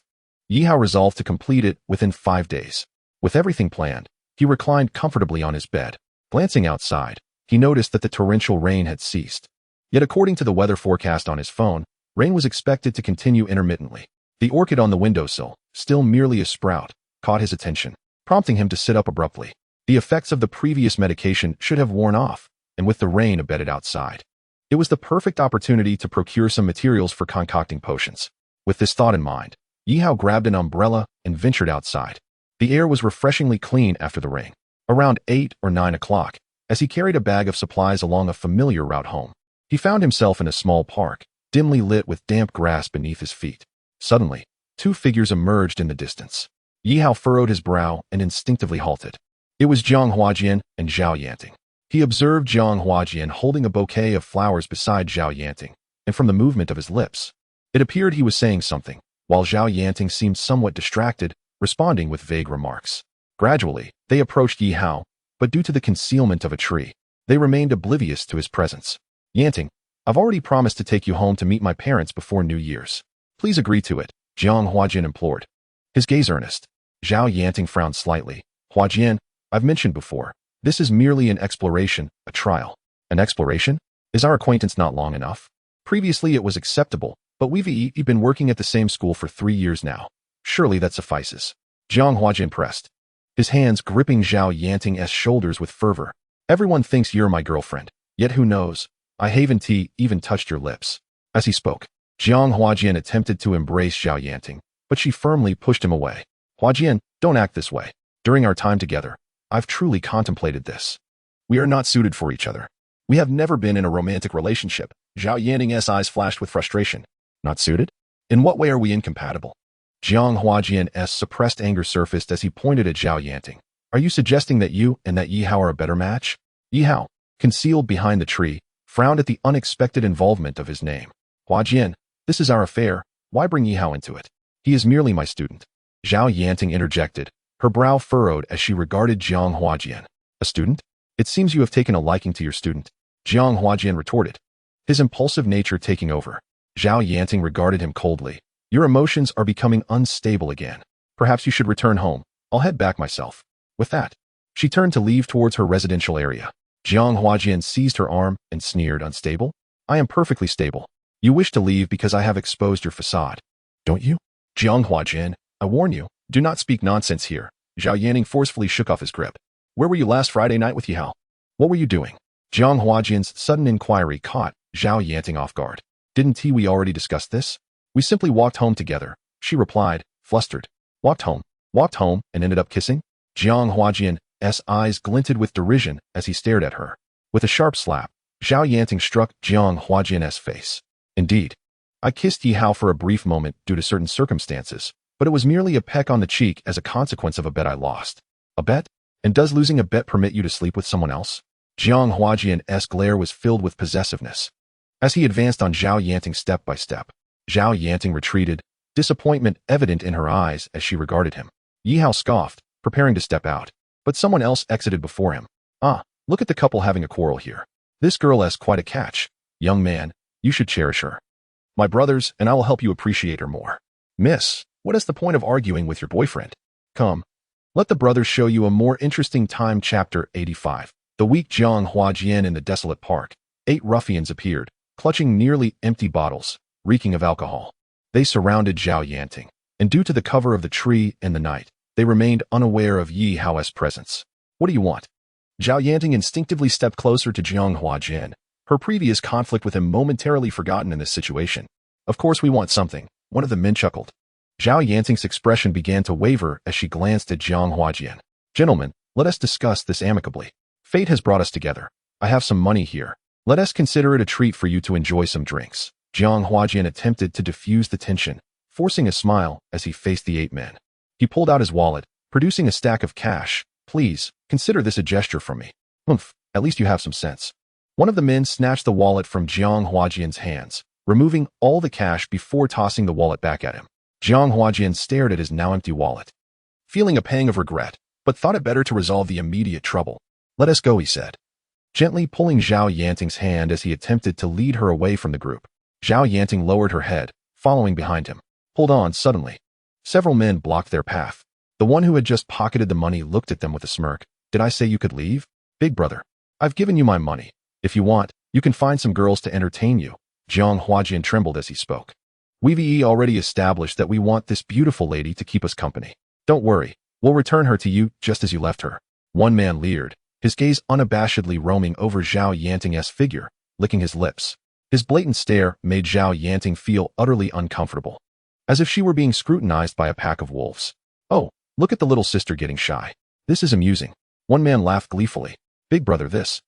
Yi Hao resolved to complete it within 5 days. With everything planned, he reclined comfortably on his bed. Glancing outside, he noticed that the torrential rain had ceased. Yet according to the weather forecast on his phone, rain was expected to continue intermittently. The orchid on the windowsill, still merely a sprout, caught his attention, prompting him to sit up abruptly. The effects of the previous medication should have worn off, and with the rain abated outside, it was the perfect opportunity to procure some materials for concocting potions. With this thought in mind, Yi Hao grabbed an umbrella and ventured outside. The air was refreshingly clean after the rain. Around 8 or 9 o'clock, as he carried a bag of supplies along a familiar route home, he found himself in a small park, dimly lit with damp grass beneath his feet. Suddenly, 2 figures emerged in the distance. Yi Hao furrowed his brow and instinctively halted. It was Jiang Huajian and Zhao Yanting. He observed Jiang Huajian holding a bouquet of flowers beside Zhao Yanting, and from the movement of his lips, it appeared he was saying something, while Zhao Yanting seemed somewhat distracted, responding with vague remarks. Gradually, they approached Yi Hao, but due to the concealment of a tree, they remained oblivious to his presence. Yanting, I've already promised to take you home to meet my parents before New Year's. Please agree to it, Jiang Huajian implored. His gaze earnest. Zhao Yanting frowned slightly. Huajian, I've mentioned before, this is merely an exploration, a trial. An exploration? Is our acquaintance not long enough? Previously it was acceptable, but we've been working at the same school for 3 years now. Surely that suffices. Jiang Huajian pressed, his hands gripping Zhao Yanting's shoulders with fervor. Everyone thinks you're my girlfriend, yet who knows? I haven't even touched your lips. As he spoke, Jiang Huajian attempted to embrace Zhao Yanting, but she firmly pushed him away. Huajian, don't act this way. During our time together, I've truly contemplated this. We are not suited for each other. We have never been in a romantic relationship. Zhao Yanting's eyes flashed with frustration. Not suited? In what way are we incompatible? Jiang Huajian's suppressed anger surfaced as he pointed at Zhao Yanting. Are you suggesting that you and that Yi Hao are a better match? Yi Hao, concealed behind the tree, frowned at the unexpected involvement of his name. Huajian, this is our affair. Why bring Yi Hao into it? He is merely my student. Zhao Yanting interjected, her brow furrowed as she regarded Jiang Huajian. A student? It seems you have taken a liking to your student. Jiang Huajian retorted, his impulsive nature taking over. Zhao Yanting regarded him coldly. Your emotions are becoming unstable again. Perhaps you should return home. I'll head back myself. With that, she turned to leave towards her residential area. Jiang Huajian seized her arm and sneered, unstable? I am perfectly stable. You wish to leave because I have exposed your facade. Don't you? Jiang Huajian, I warn you, do not speak nonsense here. Zhao Yanting forcefully shook off his grip. Where were you last Friday night with Yi Hao? What were you doing? Jiang Huajian's sudden inquiry caught Zhao Yanting off guard. Didn't we already discuss this? We simply walked home together, she replied, flustered. Walked home and ended up kissing? Jiang Huajian's eyes glinted with derision as he stared at her. With a sharp slap, Zhao Yanting struck Jiang Huajian's face. Indeed, I kissed Yi Hao for a brief moment due to certain circumstances, but it was merely a peck on the cheek as a consequence of a bet I lost. A bet? And does losing a bet permit you to sleep with someone else? Jiang Huajian's glare was filled with possessiveness. As he advanced on Zhao Yanting step by step, Zhao Yanting retreated, disappointment evident in her eyes as she regarded him. Yi Hao scoffed, preparing to step out, but someone else exited before him. Ah, look at the couple having a quarrel here. This girl has quite a catch. Young man, you should cherish her. My brothers, and I will help you appreciate her more. Miss, what is the point of arguing with your boyfriend? Come, let the brothers show you a more interesting time. Chapter 85. The weak Jiang Huajian in the desolate park. 8 ruffians appeared, clutching nearly empty bottles, reeking of alcohol. They surrounded Zhao Yanting, and due to the cover of the tree and the night, they remained unaware of Yi Hao's presence. What do you want? Zhao Yanting instinctively stepped closer to Jiang Huajian, her previous conflict with him momentarily forgotten in this situation. Of course we want something, one of the men chuckled. Zhao Yanting's expression began to waver as she glanced at Jiang Huajian. Gentlemen, let us discuss this amicably. Fate has brought us together. I have some money here. Let us consider it a treat for you to enjoy some drinks. Jiang Huajian attempted to diffuse the tension, forcing a smile as he faced the 8 men. He pulled out his wallet, producing a stack of cash. Please, consider this a gesture from me. Humph, at least you have some sense. One of the men snatched the wallet from Jiang Huajian's hands, removing all the cash before tossing the wallet back at him. Jiang Huajian stared at his now empty wallet, feeling a pang of regret, but thought it better to resolve the immediate trouble. Let us go, he said, gently pulling Zhao Yanting's hand as he attempted to lead her away from the group. Zhao Yanting lowered her head, following behind him. Hold on, suddenly. Several men blocked their path. The one who had just pocketed the money looked at them with a smirk. Did I say you could leave? Big brother, I've given you my money. If you want, you can find some girls to entertain you. Jiang Huajian trembled as he spoke. We've already established that we want this beautiful lady to keep us company. Don't worry, we'll return her to you just as you left her. One man leered, his gaze unabashedly roaming over Zhao Yanting's figure, licking his lips. His blatant stare made Zhao Yanting feel utterly uncomfortable, as if she were being scrutinized by a pack of wolves. Oh, look at the little sister getting shy. This is amusing. One man laughed gleefully. Big brother, this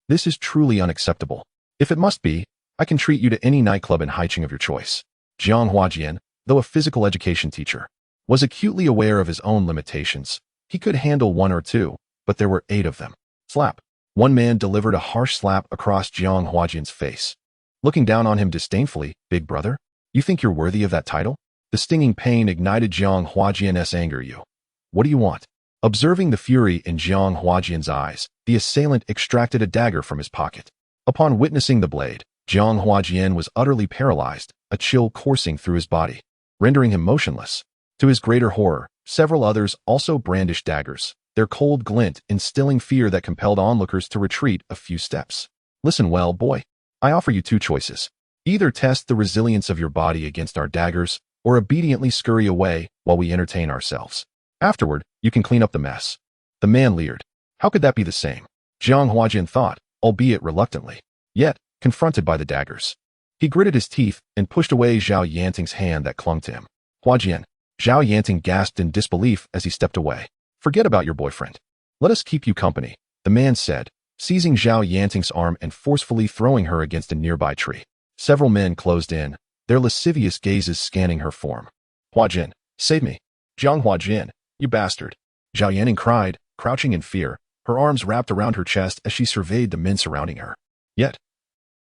is truly unacceptable. If it must be, I can treat you to any nightclub in Haicheng of your choice. Jiang Huajian, though a physical education teacher, was acutely aware of his own limitations. He could handle 1 or 2, but there were 8 of them. Slap. One man delivered a harsh slap across Jiang Huajian's face. Looking down on him disdainfully, "Big brother? You think you're worthy of that title?" The stinging pain ignited Jiang Huajian's anger. "You. What do you want?" Observing the fury in Jiang Huajian's eyes, the assailant extracted a dagger from his pocket. Upon witnessing the blade, Jiang Huajian was utterly paralyzed, a chill coursing through his body, rendering him motionless. To his greater horror, several others also brandished daggers, their cold glint instilling fear that compelled onlookers to retreat a few steps. "Listen well, boy. I offer you two choices. Either test the resilience of your body against our daggers, or obediently scurry away while we entertain ourselves. Afterward, you can clean up the mess." The man leered. How could that be the same? Jiang Huajian thought, albeit reluctantly. Yet, confronted by the daggers, he gritted his teeth and pushed away Zhao Yanting's hand that clung to him. "Huajian." Zhao Yanting gasped in disbelief as he stepped away. "Forget about your boyfriend. Let us keep you company," the man said, seizing Zhao Yanting's arm and forcefully throwing her against a nearby tree. Several men closed in, their lascivious gazes scanning her form. "Huajian, save me. Jiang Huajian, you bastard." Zhao Yanting cried, crouching in fear, her arms wrapped around her chest as she surveyed the men surrounding her. Yet,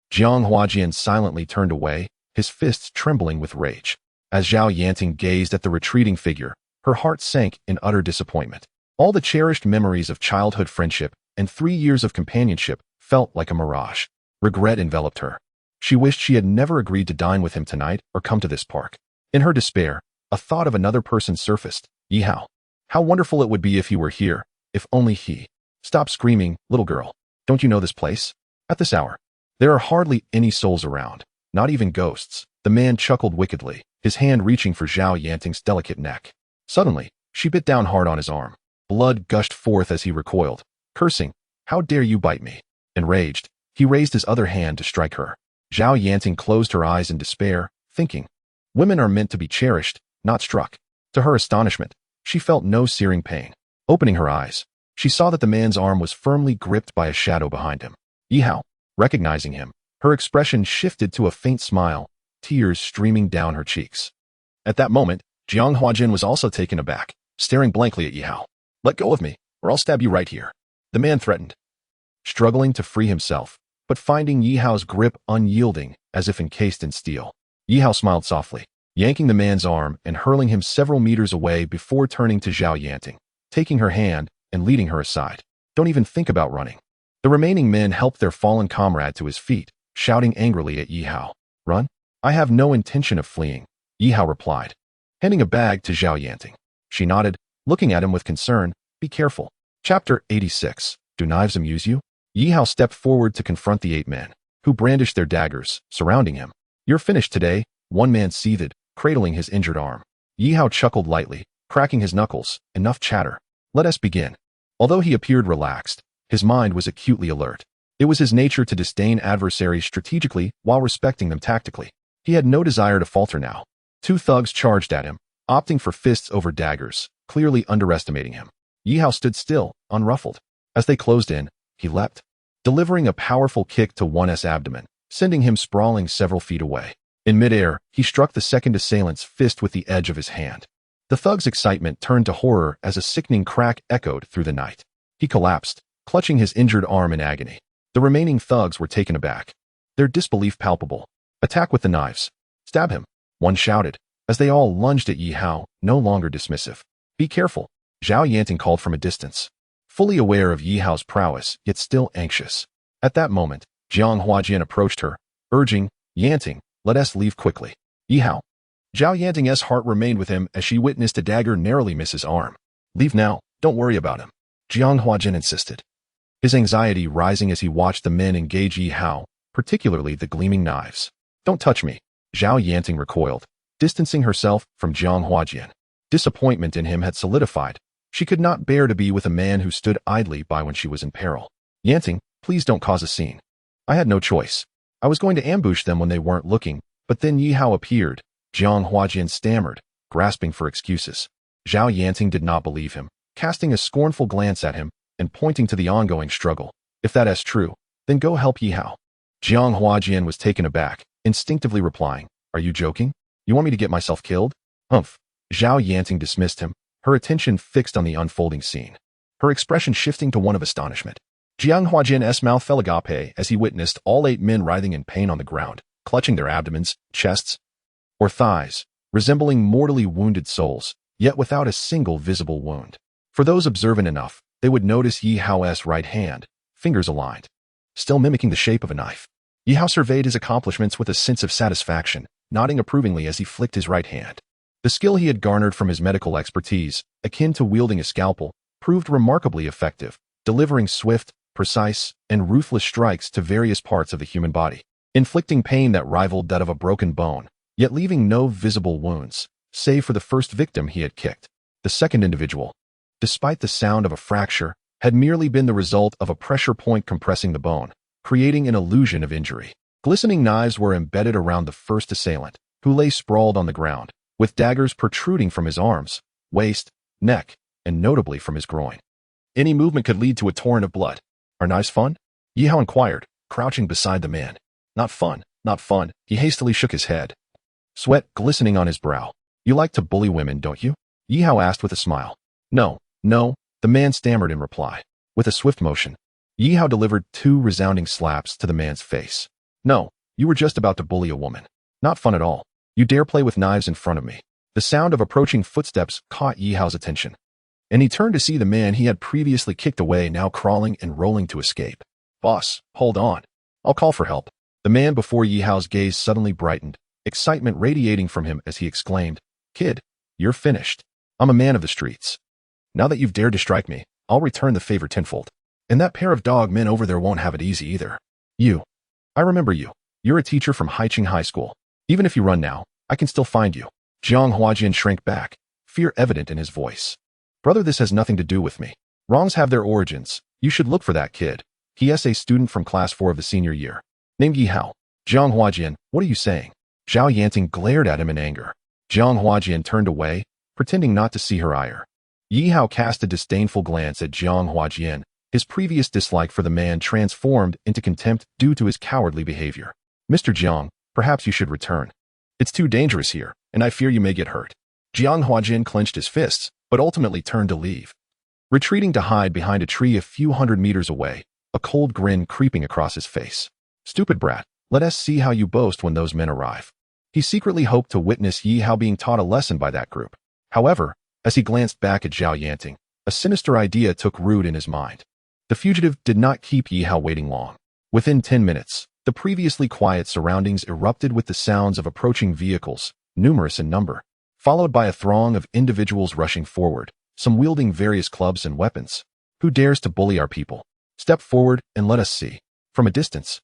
Jiang Huajian silently turned away, his fists trembling with rage. As Zhao Yanting gazed at the retreating figure, her heart sank in utter disappointment. All the cherished memories of childhood friendship and 3 years of companionship felt like a mirage. Regret enveloped her. She wished she had never agreed to dine with him tonight or come to this park. In her despair, a thought of another person surfaced. Yi Hao. How wonderful it would be if he were here, if only he. "Stop screaming, little girl. Don't you know this place? At this hour, there are hardly any souls around, not even ghosts." The man chuckled wickedly, his hand reaching for Zhao Yanting's delicate neck. Suddenly, she bit down hard on his arm. Blood gushed forth as he recoiled, cursing, "How dare you bite me?" Enraged, he raised his other hand to strike her. Zhao Yanting closed her eyes in despair, thinking, women are meant to be cherished, not struck. To her astonishment, she felt no searing pain. Opening her eyes, she saw that the man's arm was firmly gripped by a shadow behind him. Yi Hao. Recognizing him, her expression shifted to a faint smile, tears streaming down her cheeks. At that moment, Jiang Huajian was also taken aback, staring blankly at Yi Hao. "Let go of me, or I'll stab you right here," the man threatened. Struggling to free himself, but finding Yi Hao's grip unyielding, as if encased in steel, Yi Hao smiled softly, yanking the man's arm and hurling him several meters away before turning to Zhao Yanting, taking her hand and leading her aside. "Don't even think about running." The remaining men helped their fallen comrade to his feet, shouting angrily at Yi Hao. "Run? I have no intention of fleeing," Yi Hao replied, handing a bag to Zhao Yanting. She nodded, looking at him with concern. "Be careful." Chapter 86. Do knives amuse you? Yi Hao stepped forward to confront the 8 men, who brandished their daggers, surrounding him. "You're finished today," one man seethed, cradling his injured arm. Yi Hao chuckled lightly, cracking his knuckles. "Enough chatter. Let us begin." Although he appeared relaxed, his mind was acutely alert. It was his nature to disdain adversaries strategically while respecting them tactically. He had no desire to falter now. 2 thugs charged at him, opting for fists over daggers, clearly underestimating him. Yi Hao stood still, unruffled. As they closed in, he leapt, delivering a powerful kick to one's abdomen, sending him sprawling several feet away. In midair, he struck the second assailant's fist with the edge of his hand. The thug's excitement turned to horror as a sickening crack echoed through the night. He collapsed, clutching his injured arm in agony. The remaining thugs were taken aback, their disbelief palpable. "Attack with the knives. Stab him," one shouted, as they all lunged at Yi Hao, no longer dismissive. "Be careful," Zhao Yanting called from a distance, fully aware of Yi Hao's prowess, yet still anxious. At that moment, Jiang Huajian approached her, urging, "Yanting, let us leave quickly." "Yi Hao." Zhao Yanting's heart remained with him as she witnessed a dagger narrowly miss his arm. "Leave now, don't worry about him," Jiang Huajian insisted, his anxiety rising as he watched the men engage Yi Hao, particularly the gleaming knives. "Don't touch me," Zhao Yanting recoiled, distancing herself from Jiang Huajian. Disappointment in him had solidified. She could not bear to be with a man who stood idly by when she was in peril. "Yanting, please don't cause a scene. I had no choice. I was going to ambush them when they weren't looking, but then Yi Hao appeared," Jiang Huajian stammered, grasping for excuses. Zhao Yanting did not believe him, casting a scornful glance at him and pointing to the ongoing struggle. "If that is true, then go help Yi Hao." Jiang Huajian was taken aback, instinctively replying, "Are you joking? You want me to get myself killed?" "Humph." Zhao Yanting dismissed him, her attention fixed on the unfolding scene, her expression shifting to one of astonishment. Jiang Huajian's mouth fell agape as he witnessed all 8 men writhing in pain on the ground, clutching their abdomens, chests, or thighs, resembling mortally wounded souls, yet without a single visible wound. For those observant enough, they would notice Yi Hao's right hand, fingers aligned, still mimicking the shape of a knife. Yi Hao surveyed his accomplishments with a sense of satisfaction, nodding approvingly as he flicked his right hand. The skill he had garnered from his medical expertise, akin to wielding a scalpel, proved remarkably effective, delivering swift, precise, and ruthless strikes to various parts of the human body, inflicting pain that rivaled that of a broken bone, yet leaving no visible wounds, save for the first victim he had kicked. The second individual, despite the sound of a fracture, had merely been the result of a pressure point compressing the bone, creating an illusion of injury. Glistening knives were embedded around the first assailant, who lay sprawled on the ground, with daggers protruding from his arms, waist, neck, and notably from his groin. Any movement could lead to a torrent of blood. Are knives fun? Yi Hao inquired, crouching beside the man. Not fun, not fun. He hastily shook his head, sweat glistening on his brow. You like to bully women, don't you? Yi Hao asked with a smile. No, the man stammered in reply. With a swift motion, Yi Hao delivered 2 resounding slaps to the man's face. No, you were just about to bully a woman. Not fun at all. You dare play with knives in front of me. The sound of approaching footsteps caught Yi Hao's attention, and he turned to see the man he had previously kicked away now crawling and rolling to escape. Boss, hold on. I'll call for help. The man before Yi Hao's gaze suddenly brightened, excitement radiating from him as he exclaimed, Kid, you're finished. I'm a man of the streets. Now that you've dared to strike me, I'll return the favor tenfold. And that pair of dog men over there won't have it easy either. You. I remember you. You're a teacher from Haiqing High School. Even if you run now, I can still find you. Jiang Huajian shrank back, fear evident in his voice. Brother, this has nothing to do with me. Wrongs have their origins. You should look for that kid. He's a student from class 4 of the senior year, named Yi Hao. Jiang Huajian, what are you saying? Zhao Yanting glared at him in anger. Jiang Huajian turned away, pretending not to see her ire. Yi Hao cast a disdainful glance at Jiang Huajian, his previous dislike for the man transformed into contempt due to his cowardly behavior. Mr. Jiang, perhaps you should return. It's too dangerous here, and I fear you may get hurt. Jiang Huajian clenched his fists, but ultimately turned to leave. Retreating to hide behind a tree a few hundred meters away, a cold grin creeping across his face. Stupid brat, let us see how you boast when those men arrive. He secretly hoped to witness Yi Hao being taught a lesson by that group. However, as he glanced back at Zhao Yanting, a sinister idea took root in his mind. The fugitive did not keep Yi Hao waiting long. Within 10 minutes, the previously quiet surroundings erupted with the sounds of approaching vehicles, numerous in number, followed by a throng of individuals rushing forward, some wielding various clubs and weapons. Who dares to bully our people? Step forward and let us see. From a distance,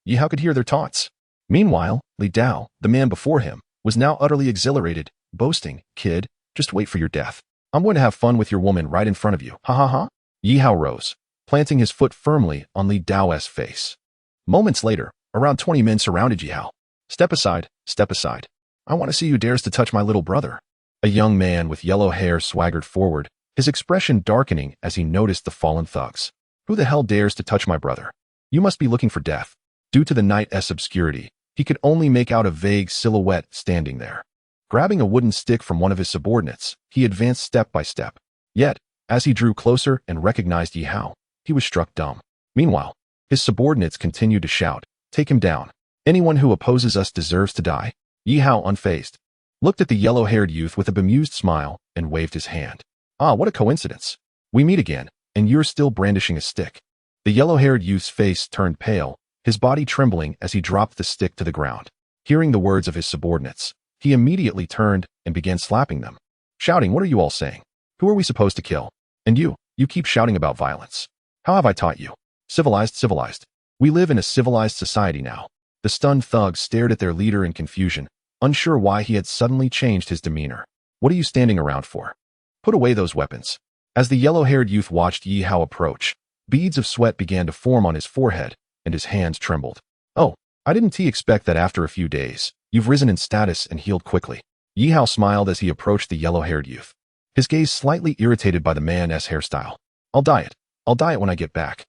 Yi Hao could hear their taunts. Meanwhile, Li Dao, the man before him, was now utterly exhilarated, boasting, Kid, just wait for your death. I'm going to have fun with your woman right in front of you. Ha ha ha. Yi Hao rose, planting his foot firmly on Li Dao's face. Moments later, around 20 men surrounded Yi Hao. Step aside, step aside. I want to see who dares to touch my little brother. A young man with yellow hair swaggered forward, his expression darkening as he noticed the fallen thugs. Who the hell dares to touch my brother? You must be looking for death. Due to the night's obscurity, he could only make out a vague silhouette standing there. Grabbing a wooden stick from one of his subordinates, he advanced step by step. Yet, as he drew closer and recognized Yi Hao, he was struck dumb. Meanwhile, his subordinates continued to shout, Take him down. Anyone who opposes us deserves to die. Yi Hao, unfazed, looked at the yellow-haired youth with a bemused smile and waved his hand. Ah, what a coincidence. We meet again, and you're still brandishing a stick. The yellow-haired youth's face turned pale, his body trembling as he dropped the stick to the ground. Hearing the words of his subordinates, he immediately turned and began slapping them, shouting, What are you all saying? Who are we supposed to kill? And you keep shouting about violence. How have I taught you? Civilized. We live in a civilized society now. The stunned thugs stared at their leader in confusion, unsure why he had suddenly changed his demeanor. What are you standing around for? Put away those weapons. As the yellow-haired youth watched Yi Hao approach, beads of sweat began to form on his forehead, and his hands trembled. Oh, I didn't expect that after a few days, you've risen in status and healed quickly. Yi Hao smiled as he approached the yellow-haired youth, his gaze slightly irritated by the man's hairstyle. I'll dye it when I get back.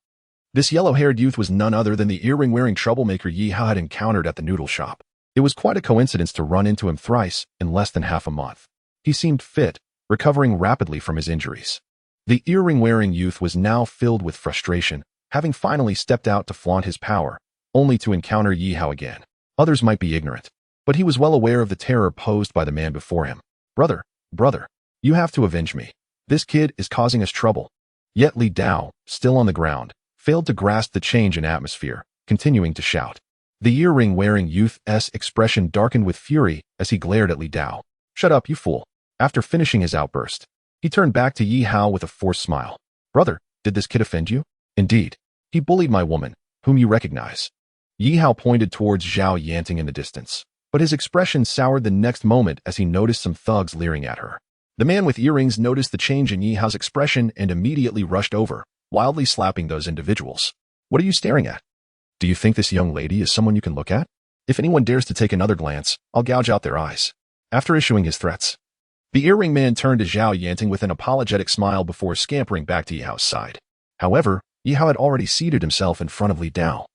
This yellow-haired youth was none other than the earring-wearing troublemaker Yi Hao had encountered at the noodle shop. It was quite a coincidence to run into him thrice in less than half a month. He seemed fit, recovering rapidly from his injuries. The earring-wearing youth was now filled with frustration, having finally stepped out to flaunt his power, only to encounter Yi Hao again. Others might be ignorant, but he was well aware of the terror posed by the man before him. Brother, you have to avenge me. This kid is causing us trouble. Yet Li Dao, still on the ground, failed to grasp the change in atmosphere, continuing to shout. The earring-wearing youth's expression darkened with fury as he glared at Li Dao. Shut up, you fool. After finishing his outburst, he turned back to Yi Hao with a forced smile. Brother, did this kid offend you? Indeed. He bullied my woman, whom you recognize. Yi Hao pointed towards Zhao Yanting in the distance, but his expression soured the next moment as he noticed some thugs leering at her. The man with earrings noticed the change in Yi Hao's expression and immediately rushed over, wildly slapping those individuals. What are you staring at? Do you think this young lady is someone you can look at? If anyone dares to take another glance, I'll gouge out their eyes. After issuing his threats, the earring man turned to Zhao Yanting with an apologetic smile before scampering back to Yi Hao's side. However, Yi Hao had already seated himself in front of Li Dao.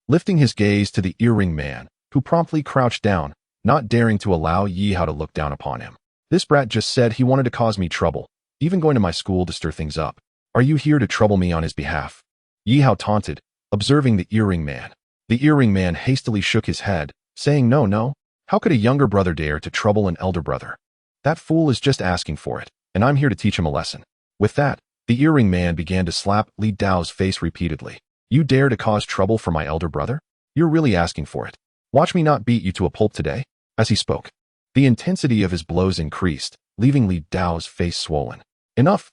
Lifting his gaze to the earring man, who promptly crouched down, not daring to allow Yi Hao to look down upon him. This brat just said he wanted to cause me trouble, even going to my school to stir things up. Are you here to trouble me on his behalf? Yi Hao taunted, observing the earring man. The earring man hastily shook his head, saying no. How could a younger brother dare to trouble an elder brother? That fool is just asking for it, and I'm here to teach him a lesson. With that, the earring man began to slap Li Dao's face repeatedly. You dare to cause trouble for my elder brother? You're really asking for it. Watch me not beat you to a pulp today. As he spoke, the intensity of his blows increased, leaving Li Dao's face swollen. Enough.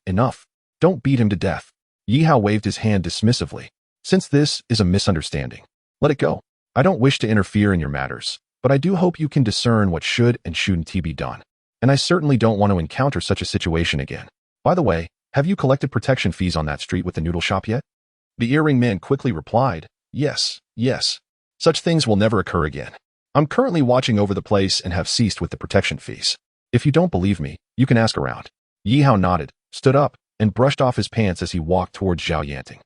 Don't beat him to death. Yi Hao waved his hand dismissively. Since this is a misunderstanding, let it go. I don't wish to interfere in your matters, but I do hope you can discern what should and shouldn't be done. And I certainly don't want to encounter such a situation again. By the way, have you collected protection fees on that street with the noodle shop yet? The earring man quickly replied, Yes. Such things will never occur again. I'm currently watching over the place and have ceased with the protection fees. If you don't believe me, you can ask around. Yi Hao nodded, stood up, and brushed off his pants as he walked towards Zhao Yanting.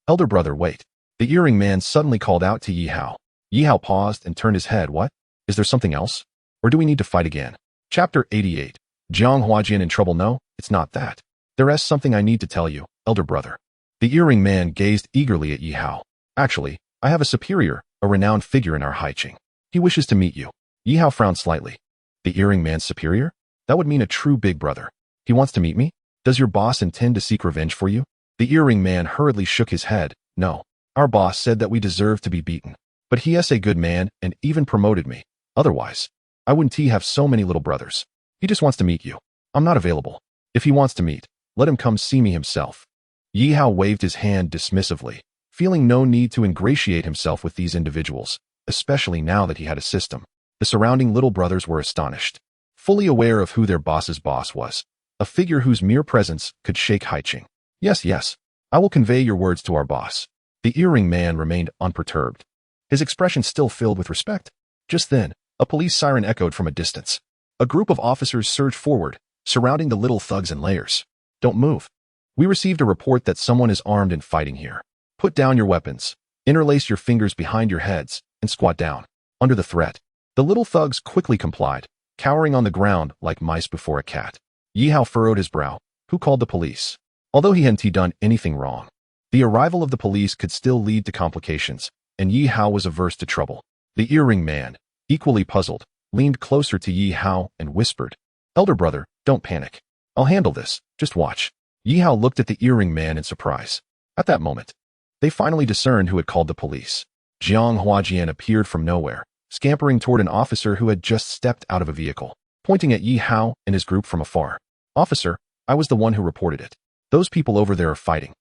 Elder brother, wait. The earring man suddenly called out to Yi Hao. Yi Hao paused and turned his head. What? Is there something else? Or do we need to fight again? Chapter 88. Jiang Huajian in trouble? No, it's not that. There is something I need to tell you, elder brother. The earring man gazed eagerly at Yi Hao. Actually, I have a superior, a renowned figure in our Haiqing. He wishes to meet you. Yi Hao frowned slightly. The earring man's superior? That would mean a true big brother. He wants to meet me? Does your boss intend to seek revenge for you? The earring man hurriedly shook his head. No. Our boss said that we deserve to be beaten. But he is a good man and even promoted me. Otherwise, I wouldn't have so many little brothers. He just wants to meet you. I'm not available. If he wants to meet, let him come see me himself. Yi Hao waved his hand dismissively, feeling no need to ingratiate himself with these individuals, especially now that he had a system. The surrounding little brothers were astonished, fully aware of who their boss's boss was, a figure whose mere presence could shake Haiqing. Yes, I will convey your words to our boss. The earring man remained unperturbed, his expression still filled with respect. Just then, a police siren echoed from a distance. A group of officers surged forward, surrounding the little thugs in layers. Don't move. We received a report that someone is armed and fighting here. Put down your weapons, interlace your fingers behind your heads, and squat down. Under the threat, the little thugs quickly complied, cowering on the ground like mice before a cat. Yi Hao furrowed his brow. Who called the police? Although he hadn't done anything wrong, the arrival of the police could still lead to complications, and Yi Hao was averse to trouble. The earring man, equally puzzled, leaned closer to Yi Hao and whispered, Elder brother, don't panic. I'll handle this, just watch. Yi Hao looked at the earring man in surprise. At that moment, they finally discerned who had called the police. Jiang Huajian appeared from nowhere, scampering toward an officer who had just stepped out of a vehicle, pointing at Yi Hao and his group from afar. Officer, I was the one who reported it. Those people over there are fighting,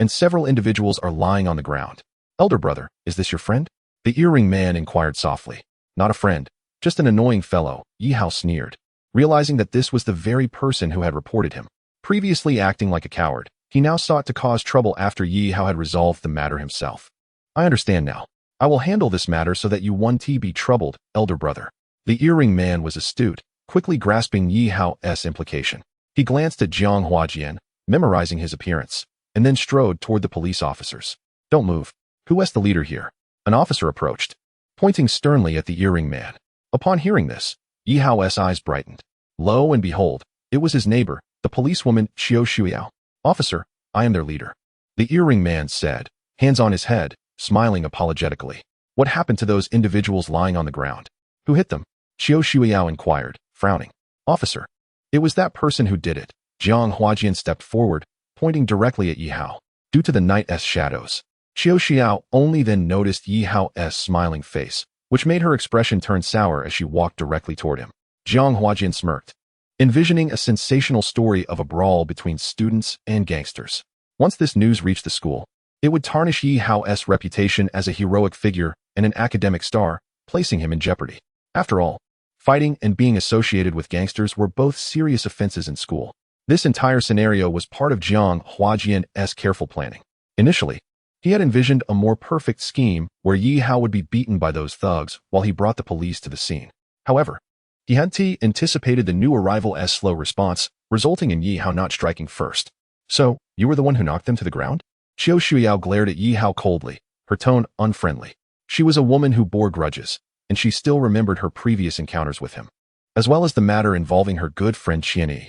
and several individuals are lying on the ground. Elder brother, is this your friend? The earring man inquired softly. Not a friend, just an annoying fellow, Yi Hao sneered, realizing that this was the very person who had reported him. Previously acting like a coward, he now sought to cause trouble after Yi Hao had resolved the matter himself. I understand now. I will handle this matter so that you won't be troubled, elder brother. The earring man was astute, quickly grasping Yi Hao's implication. He glanced at Jiang Huajian, memorizing his appearance, and then strode toward the police officers. Don't move. Who is the leader here? An officer approached, pointing sternly at the earring man. Upon hearing this, Yi Hao's eyes brightened. Lo and behold, it was his neighbor, the policewoman Xiao Shuiao. Officer, I am their leader. The earring man said, hands on his head, smiling apologetically. What happened to those individuals lying on the ground? Who hit them? Qiu Shuiyao inquired, frowning. Officer. It was that person who did it. Jiang Huajian stepped forward, pointing directly at Yi Hao. Due to the night's shadows, Qiu Xiao only then noticed Yi Hao's smiling face, which made her expression turn sour as she walked directly toward him. Jiang Huajian smirked, envisioning a sensational story of a brawl between students and gangsters. Once this news reached the school, it would tarnish Yi Hao's reputation as a heroic figure and an academic star, placing him in jeopardy. After all, fighting and being associated with gangsters were both serious offenses in school. This entire scenario was part of Jiang Huajian's careful planning. Initially, he had envisioned a more perfect scheme where Yi Hao would be beaten by those thugs while he brought the police to the scene. However, he had anticipated the new arrival's slow response, resulting in Yi Hao not striking first. So, you were the one who knocked them to the ground? Qiu Shuiyao glared at Yi Hao coldly, her tone unfriendly. She was a woman who bore grudges, and she still remembered her previous encounters with him, as well as the matter involving her good friend Qianyi.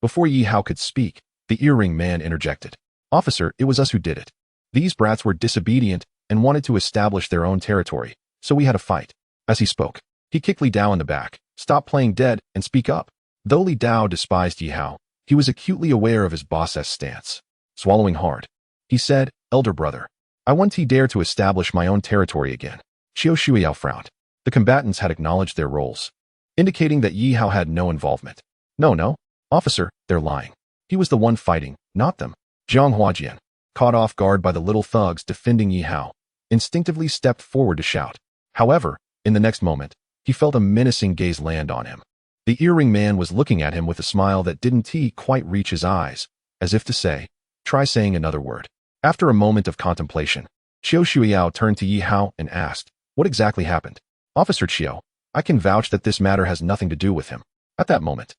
Before Yi Hao could speak, the earring man interjected. Officer, it was us who did it. These brats were disobedient and wanted to establish their own territory, so we had a fight. As he spoke, he kicked Li Dao in the back. Stop playing dead and speak up. Though Li Dao despised Yi Hao, he was acutely aware of his boss's stance. Swallowing hard, he said, Elder brother, I want to dare to establish my own territory again. Qiu Shuiyao frowned. The combatants had acknowledged their roles, indicating that Yi Hao had no involvement. No, officer, they're lying. He was the one fighting, not them. Jiang Huajian, caught off guard by the little thugs defending Yi Hao, instinctively stepped forward to shout. However, in the next moment, he felt a menacing gaze land on him. The earring man was looking at him with a smile that didn't quite reach his eyes, as if to say, try saying another word. After a moment of contemplation, Qiu Shuiyao turned to Yi Hao and asked, what exactly happened? Officer Qiu, I can vouch that this matter has nothing to do with him. At that moment,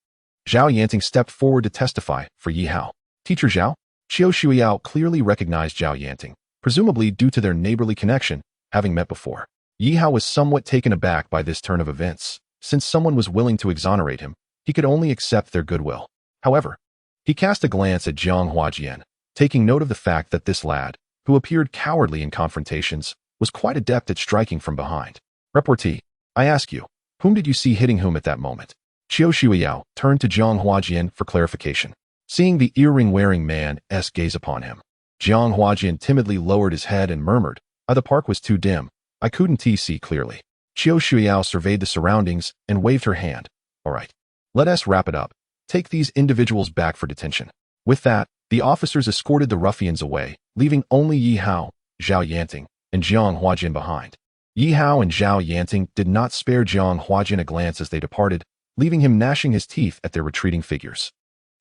Zhao Yanting stepped forward to testify for Yi Hao. Teacher Zhao? Qiu Shuiyao clearly recognized Zhao Yanting, presumably due to their neighborly connection, having met before. Yi Hao was somewhat taken aback by this turn of events. Since someone was willing to exonerate him, he could only accept their goodwill. However, he cast a glance at Jiang Huajian, taking note of the fact that this lad, who appeared cowardly in confrontations, was quite adept at striking from behind. Reportee, I ask you, whom did you see hitting whom at that moment? Qiu Shuiyao turned to Jiang Huajian for clarification. Seeing the earring-wearing man's gaze upon him, Jiang Huajian timidly lowered his head and murmured, the park was too dim. I couldn't see clearly. Qiu Shuiyao surveyed the surroundings and waved her hand. All right. Let us wrap it up. Take these individuals back for detention. With that, the officers escorted the ruffians away, leaving only Yi Hao, Zhao Yanting, and Jiang Huajian behind. Yi Hao and Zhao Yanting did not spare Jiang Huajian a glance as they departed, leaving him gnashing his teeth at their retreating figures.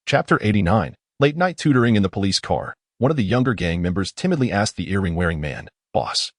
Chapter 89. Late-night tutoring in the police car. One of the younger gang members timidly asked the earring-wearing man, Boss,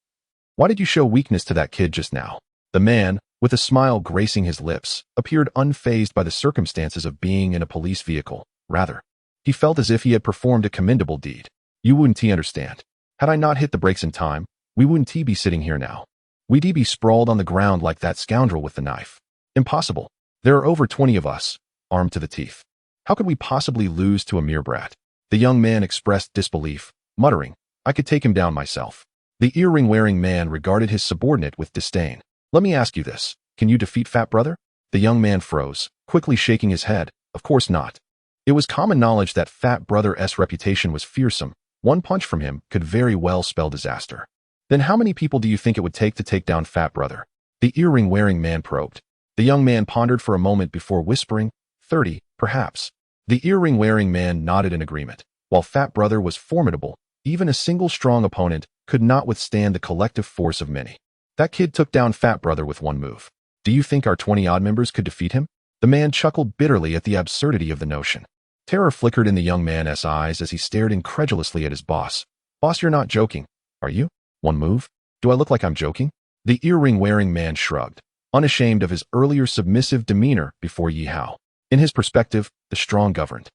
why did you show weakness to that kid just now? The man, with a smile gracing his lips, appeared unfazed by the circumstances of being in a police vehicle. Rather, he felt as if he had performed a commendable deed. You wouldn't understand. Had I not hit the brakes in time, we wouldn't be sitting here now. We'd be sprawled on the ground like that scoundrel with the knife. Impossible. There are over 20 of us, armed to the teeth. How could we possibly lose to a mere brat? The young man expressed disbelief, muttering, I could take him down myself. The earring-wearing man regarded his subordinate with disdain. Let me ask you this. Can you defeat Fat Brother? The young man froze, quickly shaking his head. Of course not. It was common knowledge that Fat Brother's reputation was fearsome. One punch from him could very well spell disaster. Then how many people do you think it would take to take down Fat Brother? The earring-wearing man probed. The young man pondered for a moment before whispering, 30, perhaps. The earring-wearing man nodded in agreement. While Fat Brother was formidable, even a single strong opponent could not withstand the collective force of many. That kid took down Fat Brother with one move. Do you think our 20-odd members could defeat him? The man chuckled bitterly at the absurdity of the notion. Terror flickered in the young man's eyes as he stared incredulously at his boss. Boss, you're not joking, are you? One move? Do I look like I'm joking? The earring-wearing man shrugged, unashamed of his earlier submissive demeanor before Yi Hao. In his perspective, the strong governed,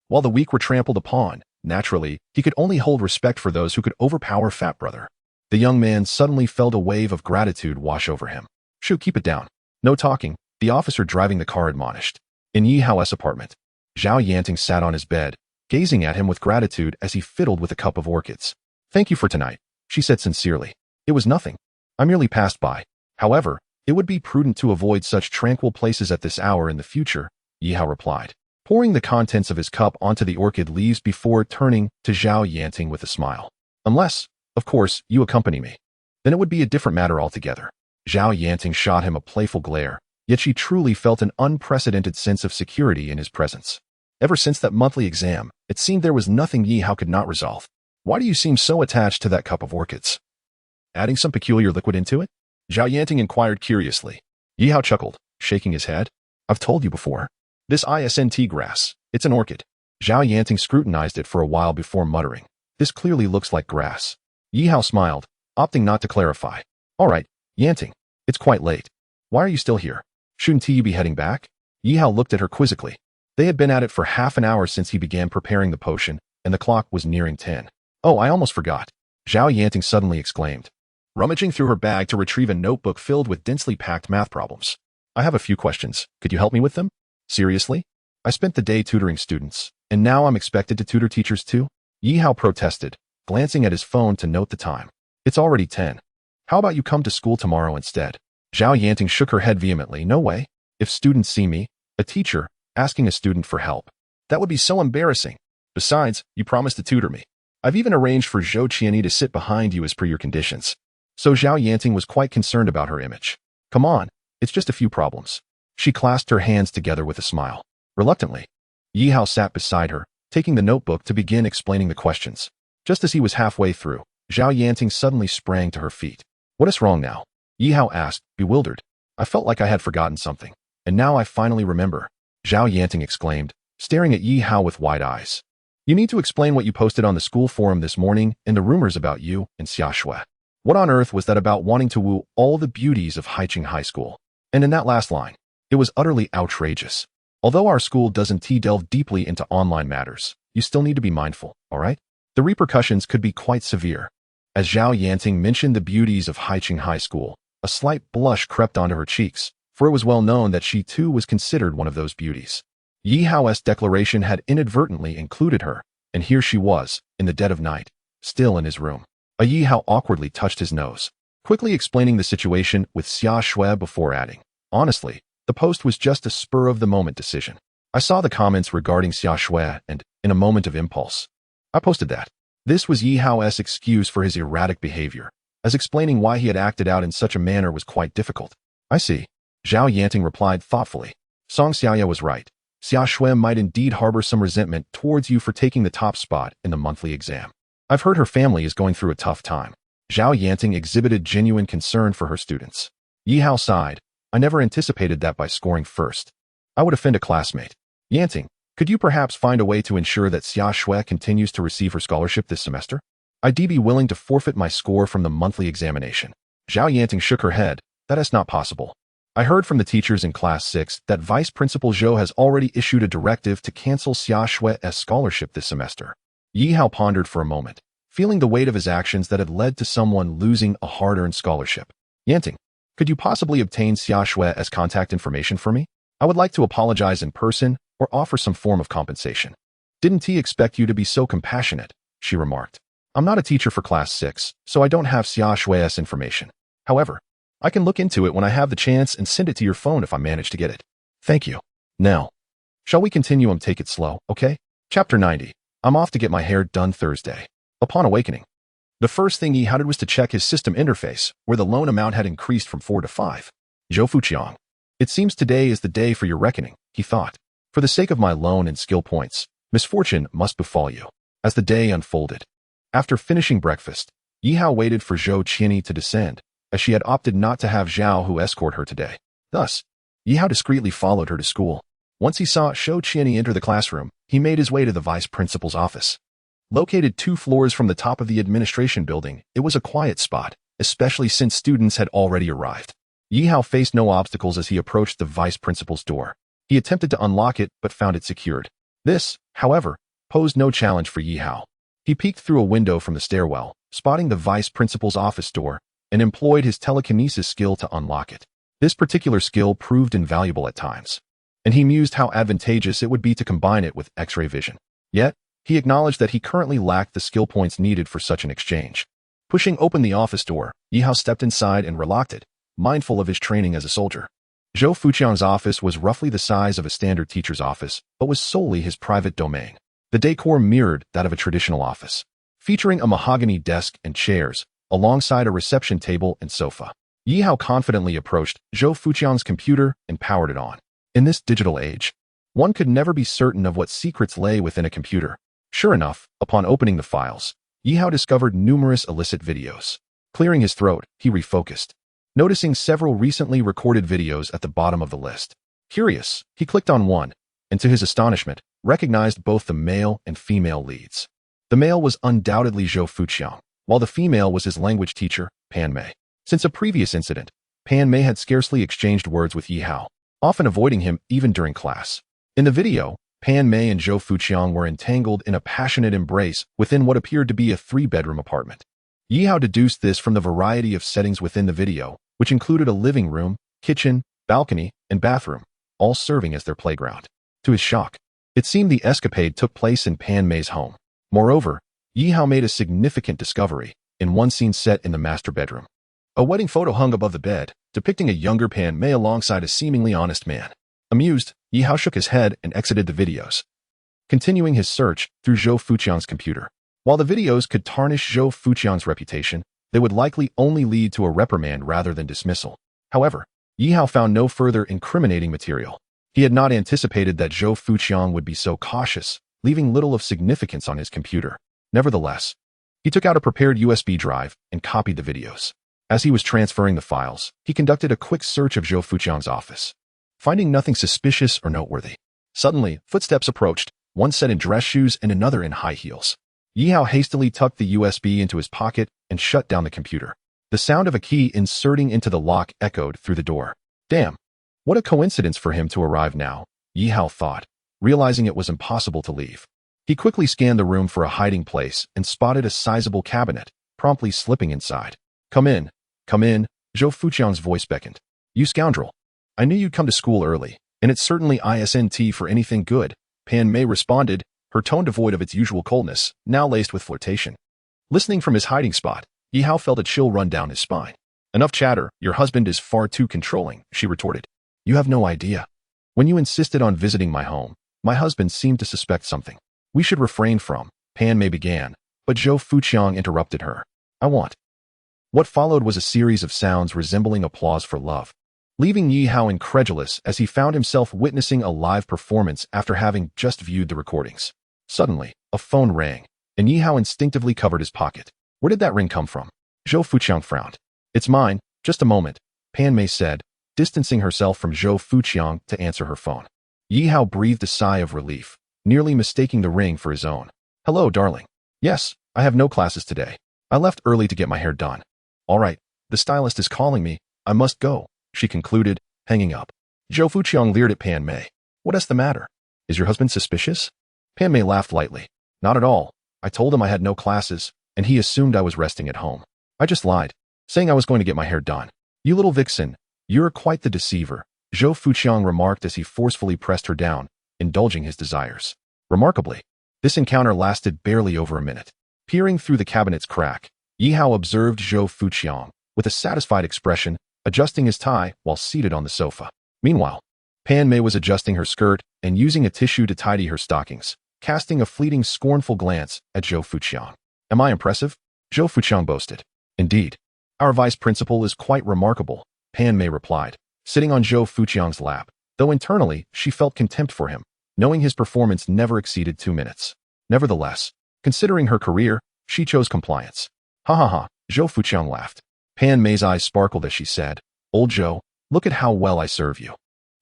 while the weak were trampled upon. Naturally, he could only hold respect for those who could overpower Fat Brother. The young man suddenly felt a wave of gratitude wash over him. Shoo, keep it down. No talking, the officer driving the car admonished. In Yi Hao's apartment, Zhao Yanting sat on his bed, gazing at him with gratitude as he fiddled with a cup of orchids. Thank you for tonight. she said sincerely. It was nothing. I merely passed by. However, it would be prudent to avoid such tranquil places at this hour in the future, Yihao replied, pouring the contents of his cup onto the orchid leaves before turning to Zhao Yanting with a smile. Unless, of course, you accompany me. Then it would be a different matter altogether. Zhao Yanting shot him a playful glare, yet she truly felt an unprecedented sense of security in his presence. Ever since that monthly exam, it seemed there was nothing Yihao could not resolve. Why do you seem so attached to that cup of orchids? Adding some peculiar liquid into it? Zhao Yanting inquired curiously. Yihao chuckled, shaking his head. I've told you before. This isnt grass, it's an orchid. Zhao Yanting scrutinized it for a while before muttering. This clearly looks like grass. Yihao smiled, opting not to clarify. All right, Yanting, it's quite late. Why are you still here? Shouldn't you be heading back? Yihao looked at her quizzically. They had been at it for half an hour since he began preparing the potion, and the clock was nearing 10. Oh, I almost forgot. Zhao Yanting suddenly exclaimed, rummaging through her bag to retrieve a notebook filled with densely packed math problems. I have a few questions. Could you help me with them? Seriously? I spent the day tutoring students, and now I'm expected to tutor teachers too? Yihao protested, glancing at his phone to note the time. It's already 10. How about you come to school tomorrow instead? Zhao Yanting shook her head vehemently. No way. If students see me, a teacher, asking a student for help, that would be so embarrassing. Besides, you promised to tutor me. I've even arranged for Zhou Qianyi to sit behind you as per your conditions. So Zhao Yanting was quite concerned about her image. Come on, it's just a few problems. She clasped her hands together with a smile. Reluctantly, Yihao sat beside her, taking the notebook to begin explaining the questions. Just as he was halfway through, Zhao Yanting suddenly sprang to her feet. What is wrong now? Yihao asked, bewildered. I felt like I had forgotten something, and now I finally remember. Zhao Yanting exclaimed, staring at Yihao with wide eyes. You need to explain what you posted on the school forum this morning and the rumors about you and Xia Shui. What on earth was that about wanting to woo all the beauties of Haiqing High School? And in that last line, it was utterly outrageous. Although our school doesn't delve deeply into online matters, you still need to be mindful, alright? The repercussions could be quite severe. As Zhao Yanting mentioned the beauties of Haiqing High School, a slight blush crept onto her cheeks, for it was well known that she too was considered one of those beauties. Yihao's declaration had inadvertently included her, and here she was, in the dead of night, still in his room. A Yihao awkwardly touched his nose, quickly explaining the situation with Xia Shui before adding, honestly, the post was just a spur-of-the-moment decision. I saw the comments regarding Xia Shui and, in a moment of impulse, I posted that. This was Yihao's excuse for his erratic behavior, as explaining why he had acted out in such a manner was quite difficult. I see. Zhao Yanting replied thoughtfully. Song Xiaoya was right. Xia Shui might indeed harbor some resentment towards you for taking the top spot in the monthly exam. I've heard her family is going through a tough time. Zhao Yanting exhibited genuine concern for her students. Yihao sighed. I never anticipated that by scoring first, I would offend a classmate. Yanting, could you perhaps find a way to ensure that Xia Shui continues to receive her scholarship this semester? I'd be willing to forfeit my score from the monthly examination. Zhao Yanting shook her head. That is not possible. I heard from the teachers in Class 6 that Vice Principal Zhou has already issued a directive to cancel Xia Shui's scholarship this semester. Yihao pondered for a moment, feeling the weight of his actions that had led to someone losing a hard-earned scholarship. Yanting, could you possibly obtain Xia Shui's contact information for me? I would like to apologize in person or offer some form of compensation. Didn't he expect you to be so compassionate? She remarked. I'm not a teacher for Class 6, so I don't have Xia Shui's information. However, I can look into it when I have the chance and send it to your phone if I manage to get it. Thank you. Now, shall we continue and take it slow, okay? Chapter 90. I'm off to get my hair done Thursday. Upon awakening, the first thing he did was to check his system interface, where the loan amount had increased from 4 to 5. Zhou Fuqiang. It seems today is the day for your reckoning, he thought. For the sake of my loan and skill points, misfortune must befall you. As the day unfolded, after finishing breakfast, Yihao waited for Zhou Qianyi to descend, as she had opted not to have Zhao Hu escort her today. Thus, Yihao discreetly followed her to school. Once he saw Zhou Qianyi enter the classroom, he made his way to the vice principal's office. Located 2 floors from the top of the administration building, it was a quiet spot, especially since students had already arrived. Yihao faced no obstacles as he approached the vice principal's door. He attempted to unlock it but found it secured. This, however, posed no challenge for Yihao. He peeked through a window from the stairwell, spotting the vice principal's office door, and employed his telekinesis skill to unlock it. This particular skill proved invaluable at times, and he mused how advantageous it would be to combine it with X-ray vision. Yet, he acknowledged that he currently lacked the skill points needed for such an exchange. Pushing open the office door, Yihao stepped inside and relocked it, mindful of his training as a soldier. Zhou Fuqiang's office was roughly the size of a standard teacher's office, but was solely his private domain. The decor mirrored that of a traditional office, featuring a mahogany desk and chairs, alongside a reception table and sofa. Yihao confidently approached Zhou Fuqiang's computer and powered it on. In this digital age, one could never be certain of what secrets lay within a computer. Sure enough, upon opening the files, Yihao discovered numerous illicit videos. Clearing his throat, he refocused, noticing several recently recorded videos at the bottom of the list. Curious, he clicked on one, and to his astonishment, recognized both the male and female leads. The male was undoubtedly Zhou Fuqiang, while the female was his language teacher, Pan Mei. Since a previous incident, Pan Mei had scarcely exchanged words with Yihao, often avoiding him even during class. In the video, Pan Mei and Zhou Fuqiang were entangled in a passionate embrace within what appeared to be a 3-bedroom apartment. Yihao deduced this from the variety of settings within the video, which included a living room, kitchen, balcony, and bathroom, all serving as their playground. To his shock, it seemed the escapade took place in Pan Mei's home. Moreover, Yihao made a significant discovery in one scene set in the master bedroom. A wedding photo hung above the bed, depicting a younger Pan Mei alongside a seemingly honest man. Amused, Yihao shook his head and exited the videos, continuing his search through Zhou Fuqiang's computer. While the videos could tarnish Zhou Fuqiang's reputation, they would likely only lead to a reprimand rather than dismissal. However, Yihao found no further incriminating material. He had not anticipated that Zhou Fuqiang would be so cautious, leaving little of significance on his computer. Nevertheless, he took out a prepared USB drive and copied the videos. As he was transferring the files, he conducted a quick search of Zhou Fuqiang's office, finding nothing suspicious or noteworthy. Suddenly, footsteps approached, one set in dress shoes and another in high heels. Yihao hastily tucked the USB into his pocket and shut down the computer. The sound of a key inserting into the lock echoed through the door. Damn, what a coincidence for him to arrive now, Yihao thought, realizing it was impossible to leave. He quickly scanned the room for a hiding place and spotted a sizable cabinet, promptly slipping inside. Come in, Zhou Fuqiang's voice beckoned. You scoundrel. I knew you'd come to school early, and it's certainly ISNT for anything good, Pan Mei responded, her tone devoid of its usual coldness, now laced with flirtation. Listening from his hiding spot, Yihao felt a chill run down his spine. Enough chatter, your husband is far too controlling, she retorted. You have no idea. When you insisted on visiting my home, my husband seemed to suspect something. We should refrain from, Pan Mei began, but Zhou Fuqiang interrupted her. I want. What followed was a series of sounds resembling applause for love, leaving Yihao incredulous as he found himself witnessing a live performance after having just viewed the recordings. Suddenly, a phone rang, and Yihao instinctively covered his pocket. Where did that ring come from? Zhou Fuqiang frowned. It's mine, just a moment, Pan Mei said, distancing herself from Zhou Fuqiang to answer her phone. Yihao breathed a sigh of relief, nearly mistaking the ring for his own. Hello, darling. Yes, I have no classes today. I left early to get my hair done. All right, the stylist is calling me. I must go, she concluded, hanging up. Zhou Fuqiang leered at Pan Mei. What is the matter? Is your husband suspicious? Pan Mei laughed lightly. Not at all. I told him I had no classes, and he assumed I was resting at home. I just lied, saying I was going to get my hair done. You little vixen, you're quite the deceiver, Zhou Fuqiang remarked as he forcefully pressed her down, indulging his desires. Remarkably, this encounter lasted barely over a minute. Peering through the cabinet's crack, Yihao observed Zhou Fuqiang, with a satisfied expression, adjusting his tie while seated on the sofa. Meanwhile, Pan Mei was adjusting her skirt and using a tissue to tidy her stockings, casting a fleeting scornful glance at Zhou Fuqiang. Am I impressive? Zhou Fuqiang boasted. Indeed. Our vice principal is quite remarkable, Pan Mei replied, sitting on Zhou Fuqiang's lap, though internally she felt contempt for him, knowing his performance never exceeded 2 minutes. Nevertheless, considering her career, she chose compliance. Ha ha ha, Zhou Fuqiang laughed. Pan Mei's eyes sparkled as she said, Old Zhou, look at how well I serve you.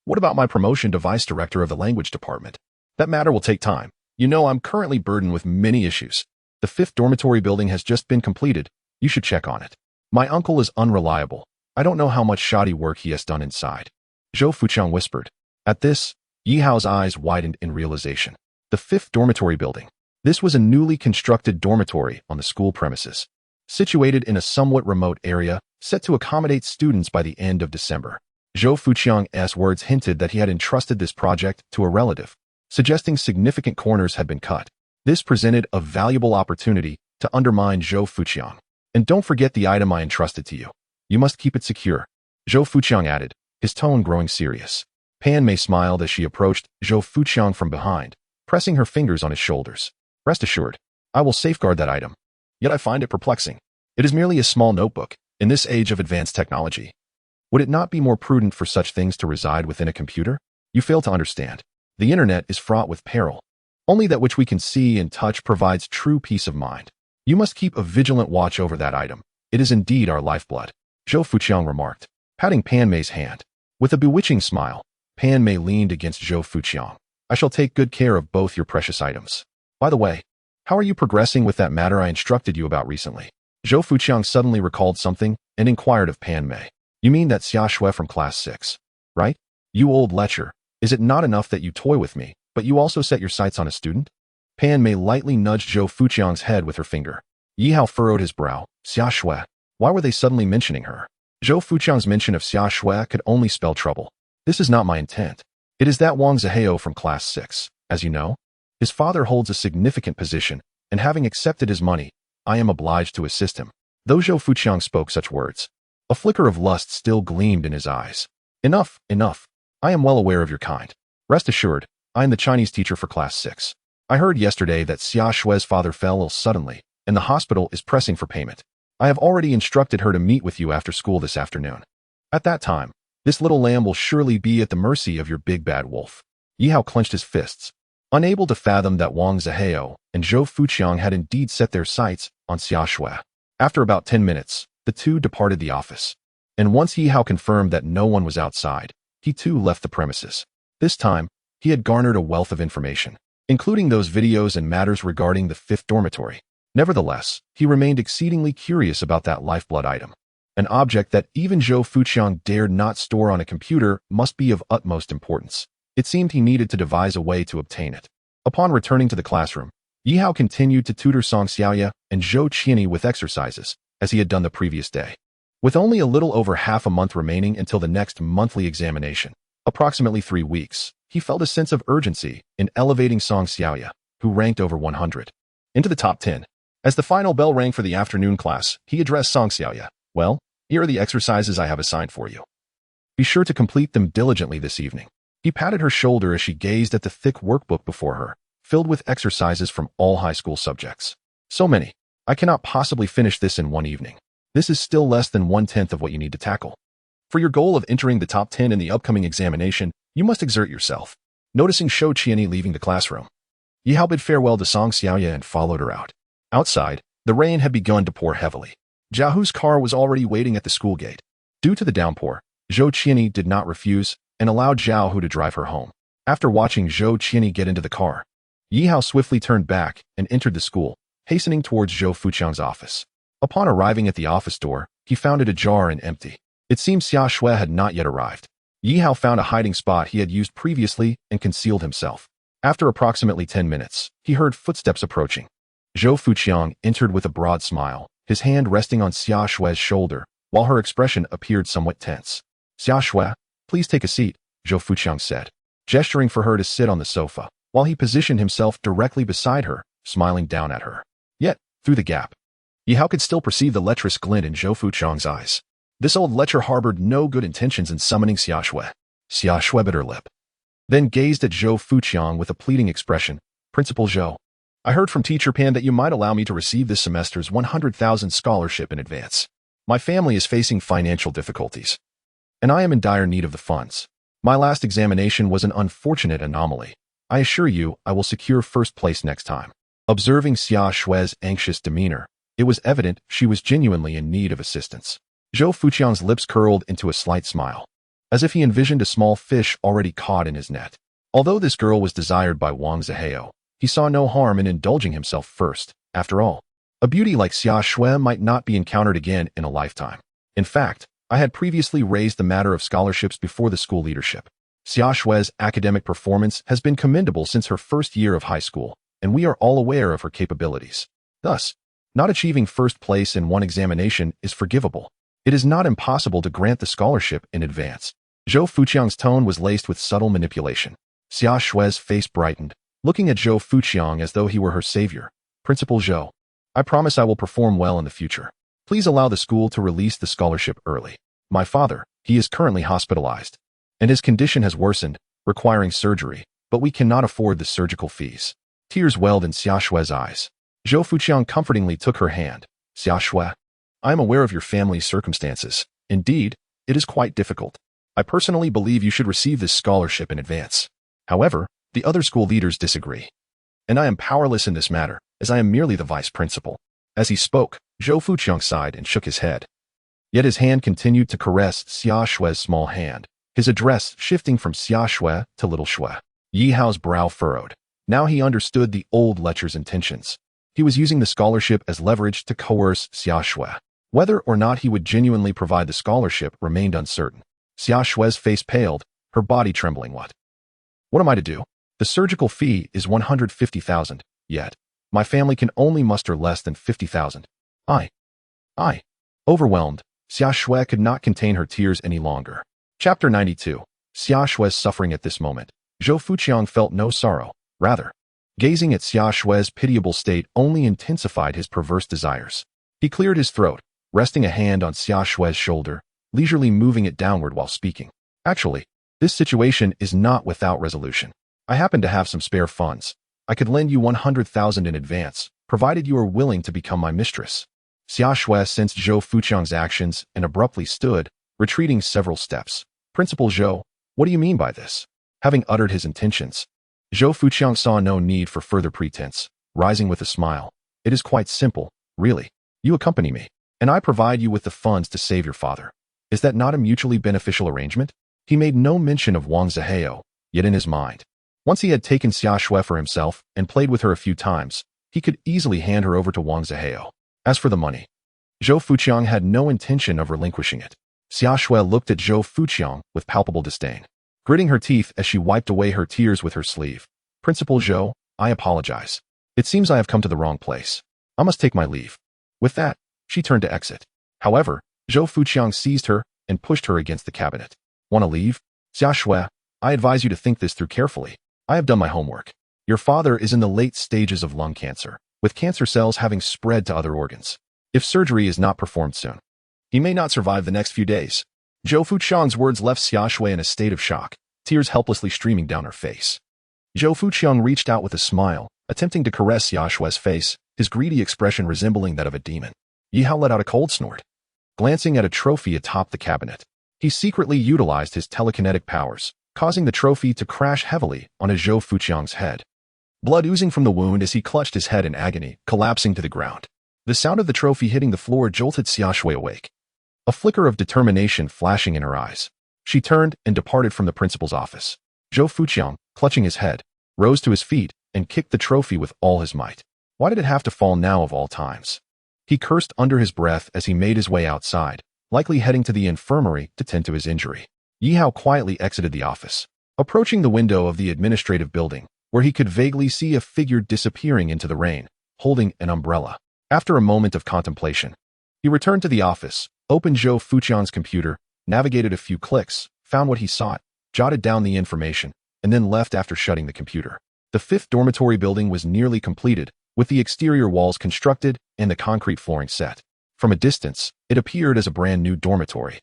What about my promotion to vice director of the language department? That matter will take time. You know I'm currently burdened with many issues. The 5th dormitory building has just been completed. You should check on it. My uncle is unreliable. I don't know how much shoddy work he has done inside. Zhou Fuqiang whispered. At this, Yihao's eyes widened in realization. The 5th dormitory building. This was a newly constructed dormitory on the school premises, situated in a somewhat remote area, set to accommodate students by the end of December. Zhou Fuqiang's words hinted that he had entrusted this project to a relative, suggesting significant corners had been cut. This presented a valuable opportunity to undermine Zhou Fuqiang. And don't forget the item I entrusted to you. You must keep it secure. Zhou Fuqiang added, his tone growing serious. Pan Mei smiled as she approached Zhou Fuqiang from behind, pressing her fingers on his shoulders. Rest assured, I will safeguard that item. Yet I find it perplexing. It is merely a small notebook, in this age of advanced technology. Would it not be more prudent for such things to reside within a computer? You fail to understand. The internet is fraught with peril. Only that which we can see and touch provides true peace of mind. You must keep a vigilant watch over that item. It is indeed our lifeblood, Zhou Fuqiang remarked, patting Pan Mei's hand. With a bewitching smile, Pan Mei leaned against Zhou Fuqiang. I shall take good care of both your precious items. By the way, how are you progressing with that matter I instructed you about recently? Zhou Fuqiang suddenly recalled something and inquired of Pan Mei. You mean that Xia Shui from class 6, right? You old lecher, is it not enough that you toy with me, but you also set your sights on a student? Pan Mei lightly nudged Zhou Fuqiang's head with her finger. Yi Hao furrowed his brow. Xia Shui, why were they suddenly mentioning her? Zhou Fuqiang's mention of Xia Shui could only spell trouble. This is not my intent. It is that Wang Zihao from class 6, as you know. His father holds a significant position, and having accepted his money, I am obliged to assist him. Though Zhou Fuqiang spoke such words, a flicker of lust still gleamed in his eyes. Enough, enough. I am well aware of your kind. Rest assured, I am the Chinese teacher for class 6. I heard yesterday that Xia Shui's father fell ill suddenly, and the hospital is pressing for payment. I have already instructed her to meet with you after school this afternoon. At that time, this little lamb will surely be at the mercy of your big bad wolf. Yi Hao clenched his fists, unable to fathom that Wang Zihao and Zhou Fuqiang had indeed set their sights on Xia Shui. After about 10 minutes, the two departed the office. And once Yi Hao confirmed that no one was outside, he too left the premises. This time, he had garnered a wealth of information, including those videos and matters regarding the 5th dormitory. Nevertheless, he remained exceedingly curious about that lifeblood item. An object that even Zhou Fuqiang dared not store on a computer must be of utmost importance. It seemed he needed to devise a way to obtain it. Upon returning to the classroom, Yi Hao continued to tutor Song Xiaoya and Zhou Qianyi with exercises, as he had done the previous day. With only a little over half a month remaining until the next monthly examination, approximately 3 weeks, he felt a sense of urgency in elevating Song Xiaoya, who ranked over 100, into the top 10. As the final bell rang for the afternoon class, he addressed Song Xiaoya. Well, here are the exercises I have assigned for you. Be sure to complete them diligently this evening. He patted her shoulder as she gazed at the thick workbook before her, filled with exercises from all high school subjects. So many. I cannot possibly finish this in one evening. This is still less than 1/10 of what you need to tackle. For your goal of entering the top 10 in the upcoming examination, you must exert yourself. Noticing Zhou Qianyi leaving the classroom, Yi Hao bid farewell to Song Xiaoya and followed her out. Outside, the rain had begun to pour heavily. Jiahu's car was already waiting at the school gate. Due to the downpour, Zhou Qianyi did not refuse and allowed Jiahu to drive her home. After watching Zhou Qianyi get into the car, Yi Hao swiftly turned back and entered the school, hastening towards Zhou Fuqiang's office. Upon arriving at the office door, he found it ajar and empty. It seemed Xia Shui had not yet arrived. Yi Hao found a hiding spot he had used previously and concealed himself. After approximately 10 minutes, he heard footsteps approaching. Zhou Fuqiang entered with a broad smile, his hand resting on Xia Shui's shoulder, while her expression appeared somewhat tense. Xia Shui, please take a seat, Zhou Fuqiang said, gesturing for her to sit on the sofa, while he positioned himself directly beside her, smiling down at her. Yet, through the gap, Yi Hao could still perceive the lecherous glint in Zhou Fuqiang's eyes. This old lecher harbored no good intentions in summoning Xia Shui. Xia Shui bit her lip, then gazed at Zhou Fuqiang with a pleading expression. Principal Zhou, I heard from Teacher Pan that you might allow me to receive this semester's 100,000 scholarship in advance. My family is facing financial difficulties, and I am in dire need of the funds. My last examination was an unfortunate anomaly. I assure you I will secure first place next time. Observing Xia Shui's anxious demeanor, it was evident she was genuinely in need of assistance. Zhou Fuqiang's lips curled into a slight smile, as if he envisioned a small fish already caught in his net. Although this girl was desired by Wang Zihao, he saw no harm in indulging himself first. After all, a beauty like Xia Shui might not be encountered again in a lifetime. In fact, I had previously raised the matter of scholarships before the school leadership. Xia Shui's academic performance has been commendable since her first year of high school, and we are all aware of her capabilities. Thus, not achieving first place in one examination is forgivable. It is not impossible to grant the scholarship in advance. Zhou Fuqiang's tone was laced with subtle manipulation. Xia Shui's face brightened, looking at Zhou Fuqiang as though he were her savior. Principal Zhou, I promise I will perform well in the future. Please allow the school to release the scholarship early. My father, he is currently hospitalized, and his condition has worsened, requiring surgery, but we cannot afford the surgical fees. Tears welled in Xia Shue's eyes. Zhou Fuqiang comfortingly took her hand. Xia Shue, I am aware of your family's circumstances. Indeed, it is quite difficult. I personally believe you should receive this scholarship in advance. However, the other school leaders disagree. And I am powerless in this matter, as I am merely the vice principal. As he spoke, Zhou Fuqiang sighed and shook his head. Yet his hand continued to caress Xia Shue's small hand, his address shifting from Xia Shue to Little Shue. Yi Hao's brow furrowed. Now he understood the old lecher's intentions. He was using the scholarship as leverage to coerce Xia Shue. Whether or not he would genuinely provide the scholarship remained uncertain. Xia Shue's face paled, her body trembling. What am I to do? The surgical fee is 150,000, yet my family can only muster less than 50,000. I. Overwhelmed, Xia Shue could not contain her tears any longer. Chapter 92. Xia Shue's suffering at this moment. Zhou Fuqiang felt no sorrow. Rather, gazing at Xia Shue's pitiable state only intensified his perverse desires. He cleared his throat, resting a hand on Xia Shue's shoulder, leisurely moving it downward while speaking. Actually, this situation is not without resolution. I happen to have some spare funds. I could lend you 100,000 in advance, provided you are willing to become my mistress. Xia Shue sensed Zhou Fuqiang's actions and abruptly stood, retreating several steps. Principal Zhou, what do you mean by this? Having uttered his intentions, Zhou Fuqiang saw no need for further pretense, rising with a smile. It is quite simple, really. You accompany me, and I provide you with the funds to save your father. Is that not a mutually beneficial arrangement? He made no mention of Wang Zihao, yet in his mind, once he had taken Xia Shue for himself and played with her a few times, he could easily hand her over to Wang Zihao. As for the money, Zhou Fuqiang had no intention of relinquishing it. Xia Shue looked at Zhou Fuqiang with palpable disdain, gritting her teeth as she wiped away her tears with her sleeve. Principal Zhou, I apologize. It seems I have come to the wrong place. I must take my leave. With that, she turned to exit. However, Zhou Fuqiang seized her and pushed her against the cabinet. Want to leave? Xia Shue, I advise you to think this through carefully. I have done my homework. Your father is in the late stages of lung cancer, with cancer cells having spread to other organs. If surgery is not performed soon, he may not survive the next few days. Zhou Fuqiang's words left Xia Shue in a state of shock, tears helplessly streaming down her face. Zhou Fuqiang reached out with a smile, attempting to caress Xia Shue's face, his greedy expression resembling that of a demon. Yi Hao let out a cold snort. Glancing at a trophy atop the cabinet, he secretly utilized his telekinetic powers, causing the trophy to crash heavily on Zhou Fuqiang's head. Blood oozing from the wound as he clutched his head in agony, collapsing to the ground. The sound of the trophy hitting the floor jolted Xia Shue awake. A flicker of determination flashing in her eyes. She turned and departed from the principal's office. Zhou Fuqiang, clutching his head, rose to his feet and kicked the trophy with all his might. Why did it have to fall now of all times? He cursed under his breath as he made his way outside, likely heading to the infirmary to tend to his injury. Yi Hao quietly exited the office, approaching the window of the administrative building, where he could vaguely see a figure disappearing into the rain, holding an umbrella. After a moment of contemplation, he returned to the office, opened Zhou Fuqiang's computer, navigated a few clicks, found what he sought, jotted down the information, and then left after shutting the computer. The 5th dormitory building was nearly completed, with the exterior walls constructed and the concrete flooring set. From a distance, it appeared as a brand new dormitory,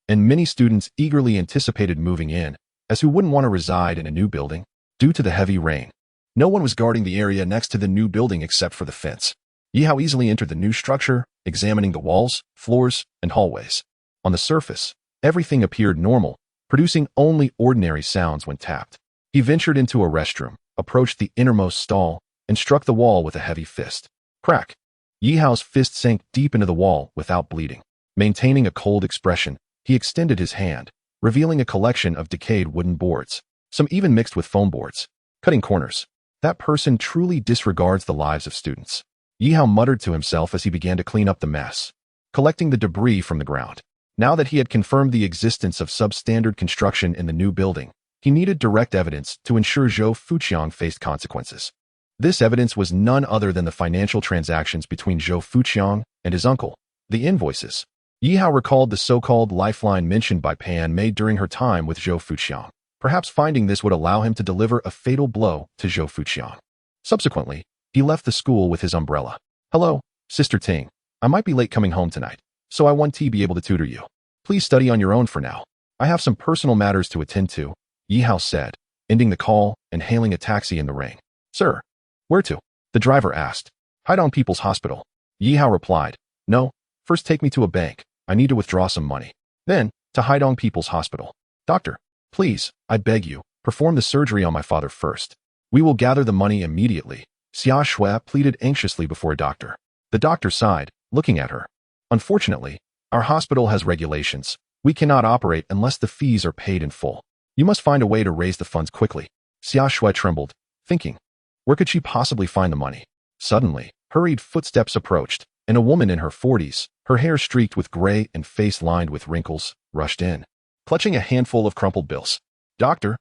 and many students eagerly anticipated moving in, as who wouldn't want to reside in a new building? Due to the heavy rain, no one was guarding the area next to the new building except for the fence. Yi Hao easily entered the new structure, examining the walls, floors, and hallways. On the surface, everything appeared normal, producing only ordinary sounds when tapped. He ventured into a restroom, approached the innermost stall, and struck the wall with a heavy fist. Crack! Yi Hao's fist sank deep into the wall without bleeding. Maintaining a cold expression, he extended his hand, revealing a collection of decayed wooden boards, some even mixed with foam boards, cutting corners. That person truly disregards the lives of students. Yi Hao muttered to himself as he began to clean up the mess, collecting the debris from the ground. Now that he had confirmed the existence of substandard construction in the new building, he needed direct evidence to ensure Zhou Fuqiang faced consequences. This evidence was none other than the financial transactions between Zhou Fuqiang and his uncle, the invoices. Yi Hao recalled the so-called lifeline mentioned by Pan made during her time with Zhou Fuqiang. Perhaps finding this would allow him to deliver a fatal blow to Zhou Fuqiang. Subsequently, he left the school with his umbrella. Hello, Sister Ting. I might be late coming home tonight, so I want to be able to tutor you. Please study on your own for now. I have some personal matters to attend to, Yi Hao said, ending the call and hailing a taxi in the rain. Sir, where to? The driver asked. Haidong People's Hospital. Yi Hao replied. No, first take me to a bank. I need to withdraw some money. Then, to Haidong People's Hospital. Doctor, please, I beg you, perform the surgery on my father first. We will gather the money immediately, Xia Shui pleaded anxiously before a doctor. The doctor sighed, looking at her. Unfortunately, our hospital has regulations. We cannot operate unless the fees are paid in full. You must find a way to raise the funds quickly. Xia Shui trembled, thinking, where could she possibly find the money? Suddenly, hurried footsteps approached, and a woman in her 40s, her hair streaked with gray and face lined with wrinkles, rushed in, clutching a handful of crumpled bills. Doctor,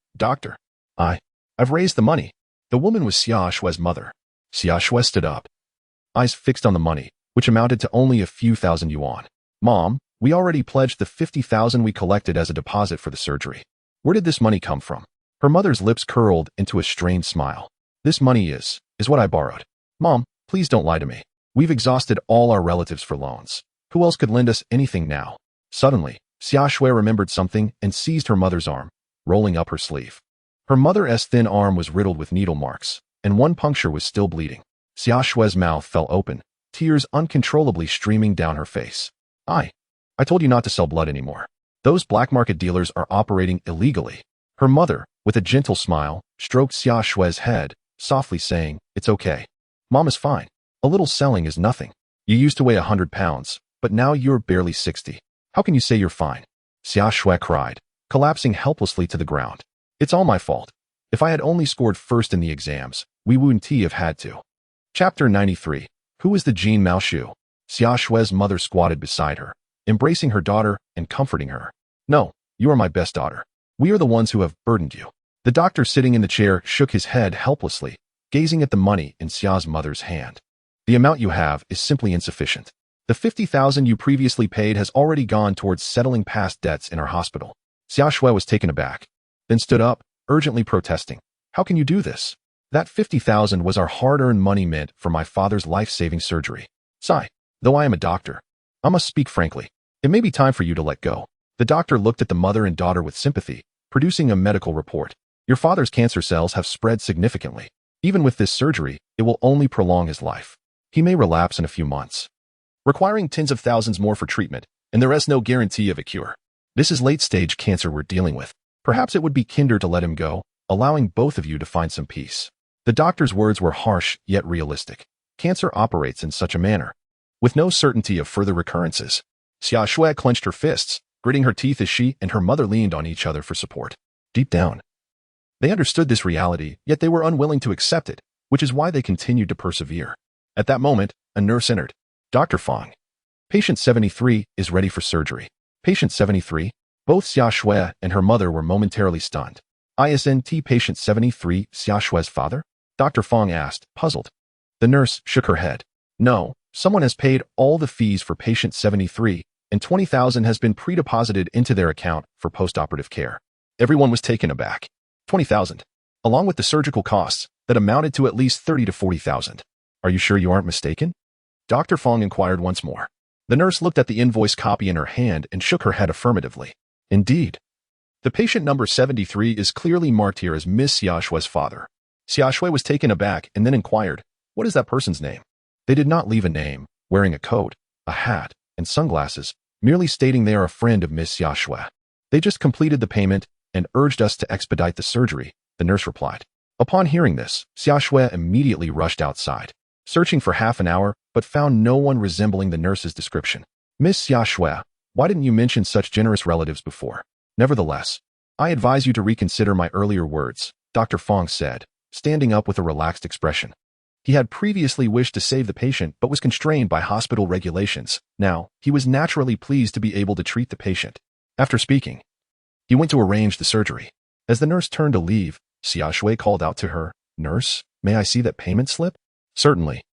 I've raised the money. The woman was Xia Shui's mother. Xia Shui stood up, eyes fixed on the money, which amounted to only a few thousand yuan. Mom, we already pledged the 50,000 we collected as a deposit for the surgery. Where did this money come from? Her mother's lips curled into a strained smile. This money is what I borrowed. Mom, please don't lie to me. We've exhausted all our relatives for loans. Who else could lend us anything now? Suddenly, Xia Shui remembered something and seized her mother's arm, rolling up her sleeve. Her mother's thin arm was riddled with needle marks, and one puncture was still bleeding. Xia Shui's mouth fell open, tears uncontrollably streaming down her face. I told you not to sell blood anymore. Those black market dealers are operating illegally. Her mother, with a gentle smile, stroked Xia Shui's head, softly saying, it's okay. Mom is fine. A little selling is nothing. You used to weigh 100 pounds, but now you're barely 60. How can you say you're fine? Xia Shui cried, collapsing helplessly to the ground. It's all my fault. If I had only scored first in the exams, we wouldn't have had to. Chapter 93. Who is the Jin Mao Shu? Xia Shui's mother squatted beside her, embracing her daughter and comforting her. No, you are my best daughter. We are the ones who have burdened you. The doctor sitting in the chair shook his head helplessly, gazing at the money in Xia's mother's hand. The amount you have is simply insufficient. The 50,000 you previously paid has already gone towards settling past debts in our hospital. Xia Shui was taken aback, then stood up, urgently protesting. How can you do this? That 50,000 was our hard-earned money meant for my father's life-saving surgery. Sigh, though I am a doctor, I must speak frankly. It may be time for you to let go. The doctor looked at the mother and daughter with sympathy, producing a medical report. Your father's cancer cells have spread significantly. Even with this surgery, it will only prolong his life. He may relapse in a few months, requiring tens of thousands more for treatment, and there is no guarantee of a cure. This is late-stage cancer we're dealing with. Perhaps it would be kinder to let him go, allowing both of you to find some peace. The doctor's words were harsh yet realistic. Cancer operates in such a manner, with no certainty of further recurrences. Xia Shui clenched her fists, gritting her teeth as she and her mother leaned on each other for support. Deep down, they understood this reality, yet they were unwilling to accept it, which is why they continued to persevere. At that moment, a nurse entered. Dr. Fong. Patient 73 is ready for surgery. Patient 73? Both Xia Shui and her mother were momentarily stunned. Isn't patient 73 Xia Shui's father? Dr. Fong asked, puzzled. The nurse shook her head. No, someone has paid all the fees for patient 73, and 20,000 has been pre-deposited into their account for post-operative care. Everyone was taken aback. 20,000, along with the surgical costs, that amounted to at least 30 to 40,000. Are you sure you aren't mistaken? Dr. Fong inquired once more. The nurse looked at the invoice copy in her hand and shook her head affirmatively. Indeed. The patient number 73 is clearly marked here as Miss Xia Shui's father. Xia Shui was taken aback and then inquired, what is that person's name? They did not leave a name, wearing a coat, a hat, and sunglasses, merely stating they are a friend of Miss Xia Shui. They just completed the payment and urged us to expedite the surgery, the nurse replied. Upon hearing this, Xia Shui immediately rushed outside, searching for half an hour, but found no one resembling the nurse's description. Miss Xia Shui, why didn't you mention such generous relatives before? Nevertheless, I advise you to reconsider my earlier words, Dr. Fong said, standing up with a relaxed expression. He had previously wished to save the patient but was constrained by hospital regulations. Now, he was naturally pleased to be able to treat the patient. After speaking, he went to arrange the surgery. As the nurse turned to leave, Xia Shui called out to her, Nurse, may I see that payment slip? Certainly.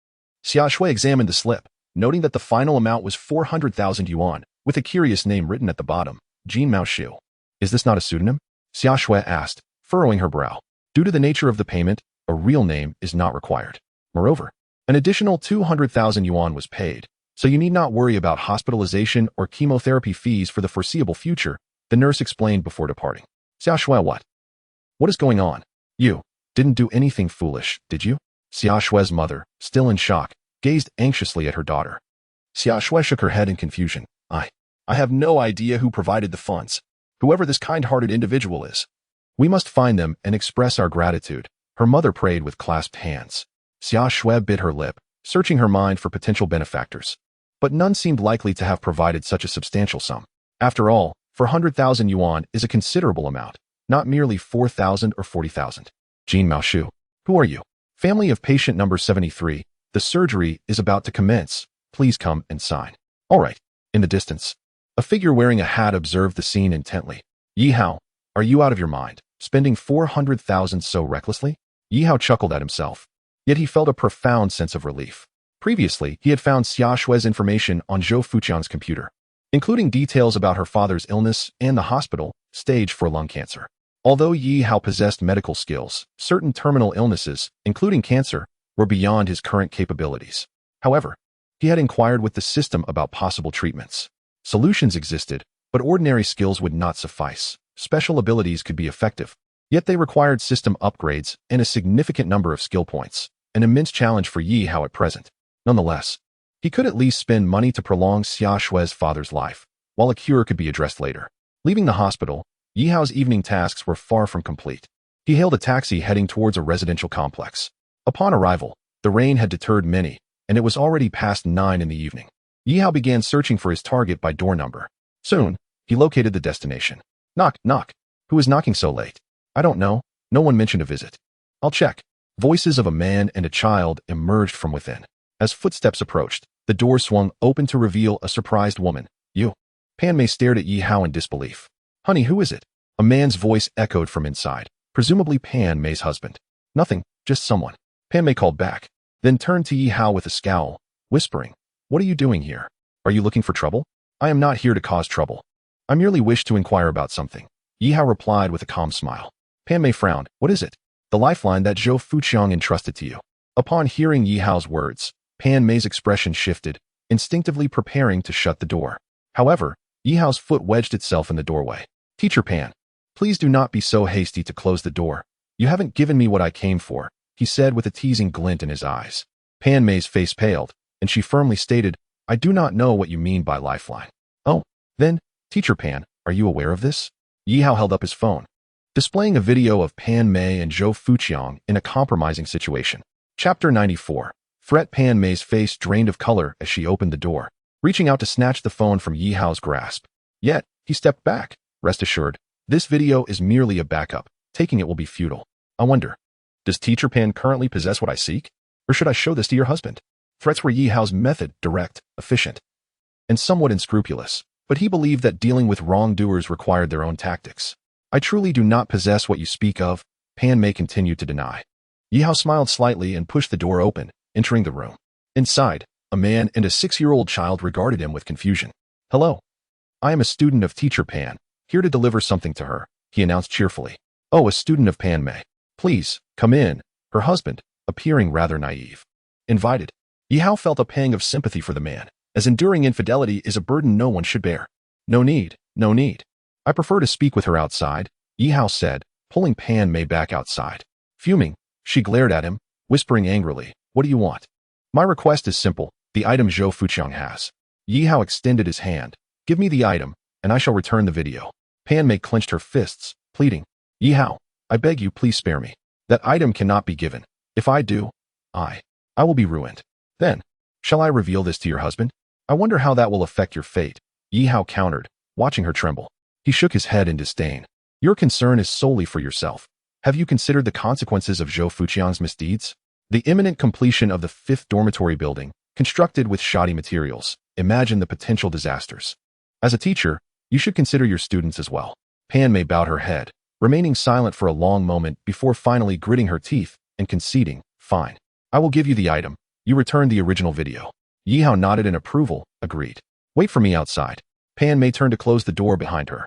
Xia Shui examined the slip, noting that the final amount was 400,000 yuan, with a curious name written at the bottom, Jin Mao Shu. Is this not a pseudonym? Xia Shui asked, furrowing her brow. Due to the nature of the payment, a real name is not required. Moreover, an additional 200,000 yuan was paid, so you need not worry about hospitalization or chemotherapy fees for the foreseeable future, the nurse explained before departing. Xia Shui, what? What is going on? You didn't do anything foolish, did you? Xia Shui's mother, still in shock, gazed anxiously at her daughter. Xia Shui shook her head in confusion. I have no idea who provided the funds. Whoever this kind-hearted individual is. We must find them and express our gratitude, her mother prayed with clasped hands. Xia Shui bit her lip, searching her mind for potential benefactors. But none seemed likely to have provided such a substantial sum. After all, 400,000 yuan is a considerable amount, not merely 4,000 or 40,000. Jin Maoshu, who are you? Family of patient number 73, the surgery is about to commence. Please come and sign. All right. In the distance, a figure wearing a hat observed the scene intently. Yi Hao, are you out of your mind, spending 400,000 so recklessly? Yi Hao chuckled at himself. Yet he felt a profound sense of relief. Previously, he had found Xia Shui's information on Zhou Fuqiang's computer, including details about her father's illness and the hospital, stage 4 lung cancer. Although Yi Hao possessed medical skills, certain terminal illnesses, including cancer, were beyond his current capabilities. However, he had inquired with the system about possible treatments. Solutions existed, but ordinary skills would not suffice. Special abilities could be effective, yet they required system upgrades and a significant number of skill points, an immense challenge for Yi Hao at present. Nonetheless, he could at least spend money to prolong Xia Shui's father's life, while a cure could be addressed later. Leaving the hospital, Yi Hao's evening tasks were far from complete. He hailed a taxi heading towards a residential complex. Upon arrival, the rain had deterred many, and it was already past 9 in the evening. Yi Hao began searching for his target by door number. Soon, he located the destination. Knock, knock. Who is knocking so late? I don't know. No one mentioned a visit. I'll check. Voices of a man and a child emerged from within. As footsteps approached, the door swung open to reveal a surprised woman. You. Pan Mei stared at Yi Hao in disbelief. Honey, who is it? A man's voice echoed from inside, presumably Pan Mei's husband. Nothing, just someone. Pan Mei called back, then turned to Yi Hao with a scowl, whispering, What are you doing here? Are you looking for trouble? I am not here to cause trouble. I merely wish to inquire about something. Yi Hao replied with a calm smile. Pan Mei frowned. What is it? The lifeline that Zhou Fuqiang entrusted to you. Upon hearing Yi Hao's words, Pan Mei's expression shifted, instinctively preparing to shut the door. However, Yi Hao's foot wedged itself in the doorway. Teacher Pan, please do not be so hasty to close the door. You haven't given me what I came for, he said with a teasing glint in his eyes. Pan Mei's face paled, and she firmly stated, I do not know what you mean by lifeline. Oh, then, Teacher Pan, are you aware of this? Yi Hao held up his phone, displaying a video of Pan Mei and Zhou Fuqiang in a compromising situation. Chapter 94. Threat. Pan Mei's face drained of color as she opened the door, reaching out to snatch the phone from Yi Hao's grasp. Yet, he stepped back. Rest assured, this video is merely a backup. Taking it will be futile. I wonder, does Teacher Pan currently possess what I seek? Or should I show this to your husband? Threats were Yi Hao's method, direct, efficient, and somewhat unscrupulous, but he believed that dealing with wrongdoers required their own tactics. I truly do not possess what you speak of, Pan Mei continued to deny. Yi Hao smiled slightly and pushed the door open, entering the room. Inside, a man and a 6-year-old child regarded him with confusion. Hello. I am a student of Teacher Pan, here to deliver something to her, he announced cheerfully. Oh, a student of Pan Mei. Please, come in, her husband, appearing rather naive, invited. Yi Hao felt a pang of sympathy for the man, as enduring infidelity is a burden no one should bear. No need, no need. I prefer to speak with her outside, Yi Hao said, pulling Pan Mei back outside. Fuming, she glared at him, whispering angrily, What do you want? My request is simple, the item Zhou Fuqiang has. Yi Hao extended his hand. Give me the item, and I shall return the video. Pan Mei clenched her fists, pleading. Yi Hao, I beg you please spare me. That item cannot be given. If I do, I will be ruined. Then, shall I reveal this to your husband? I wonder how that will affect your fate, Yi Hao countered, watching her tremble. He shook his head in disdain. Your concern is solely for yourself. Have you considered the consequences of Zhou Fuqiang's misdeeds? The imminent completion of the 5th dormitory building, constructed with shoddy materials. Imagine the potential disasters. As a teacher, you should consider your students as well. Pan Mei bowed her head, remaining silent for a long moment before finally gritting her teeth and conceding, Fine. I will give you the item. You return the original video. Yi Hao nodded in approval, agreed. Wait for me outside. Pan Mei turned to close the door behind her.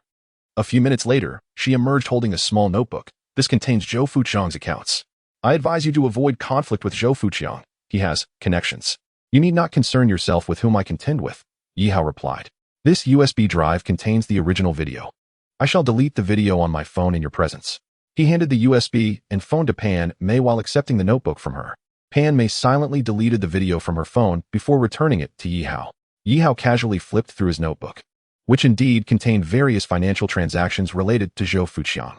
A few minutes later, she emerged holding a small notebook. This contains Zhou Fuqiang's accounts. I advise you to avoid conflict with Zhou Fuqiang. He has connections. You need not concern yourself with whom I contend with, Yi Hao replied. This USB drive contains the original video. I shall delete the video on my phone in your presence. He handed the USB and phone to Pan Mei while accepting the notebook from her. Pan Mei silently deleted the video from her phone before returning it to Yi Hao. Yi Hao casually flipped through his notebook, which indeed contained various financial transactions related to Zhou Fuqiang.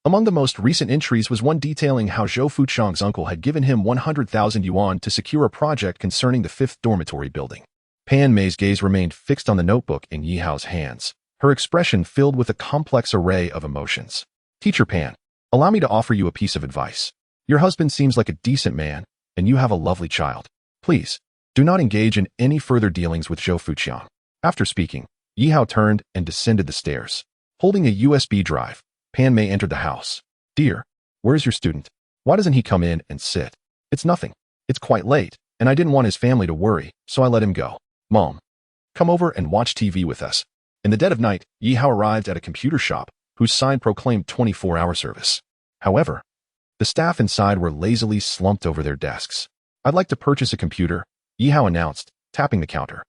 Among the most recent entries was one detailing how Zhou Fuqiang's uncle had given him 100,000 yuan to secure a project concerning the 5th dormitory building. Pan Mei's gaze remained fixed on the notebook in Yi Hao's hands, her expression filled with a complex array of emotions. Teacher Pan, allow me to offer you a piece of advice. Your husband seems like a decent man, and you have a lovely child. Please, do not engage in any further dealings with Zhou Fuqiang. After speaking, Yi Hao turned and descended the stairs. Holding a USB drive, Pan Mei entered the house. Dear, where's your student? Why doesn't he come in and sit? It's nothing. It's quite late, and I didn't want his family to worry, so I let him go. Mom, come over and watch TV with us. In the dead of night, Yi Hao arrived at a computer shop, whose sign proclaimed 24-hour service. However, the staff inside were lazily slumped over their desks. I'd like to purchase a computer, Yi Hao announced, tapping the counter.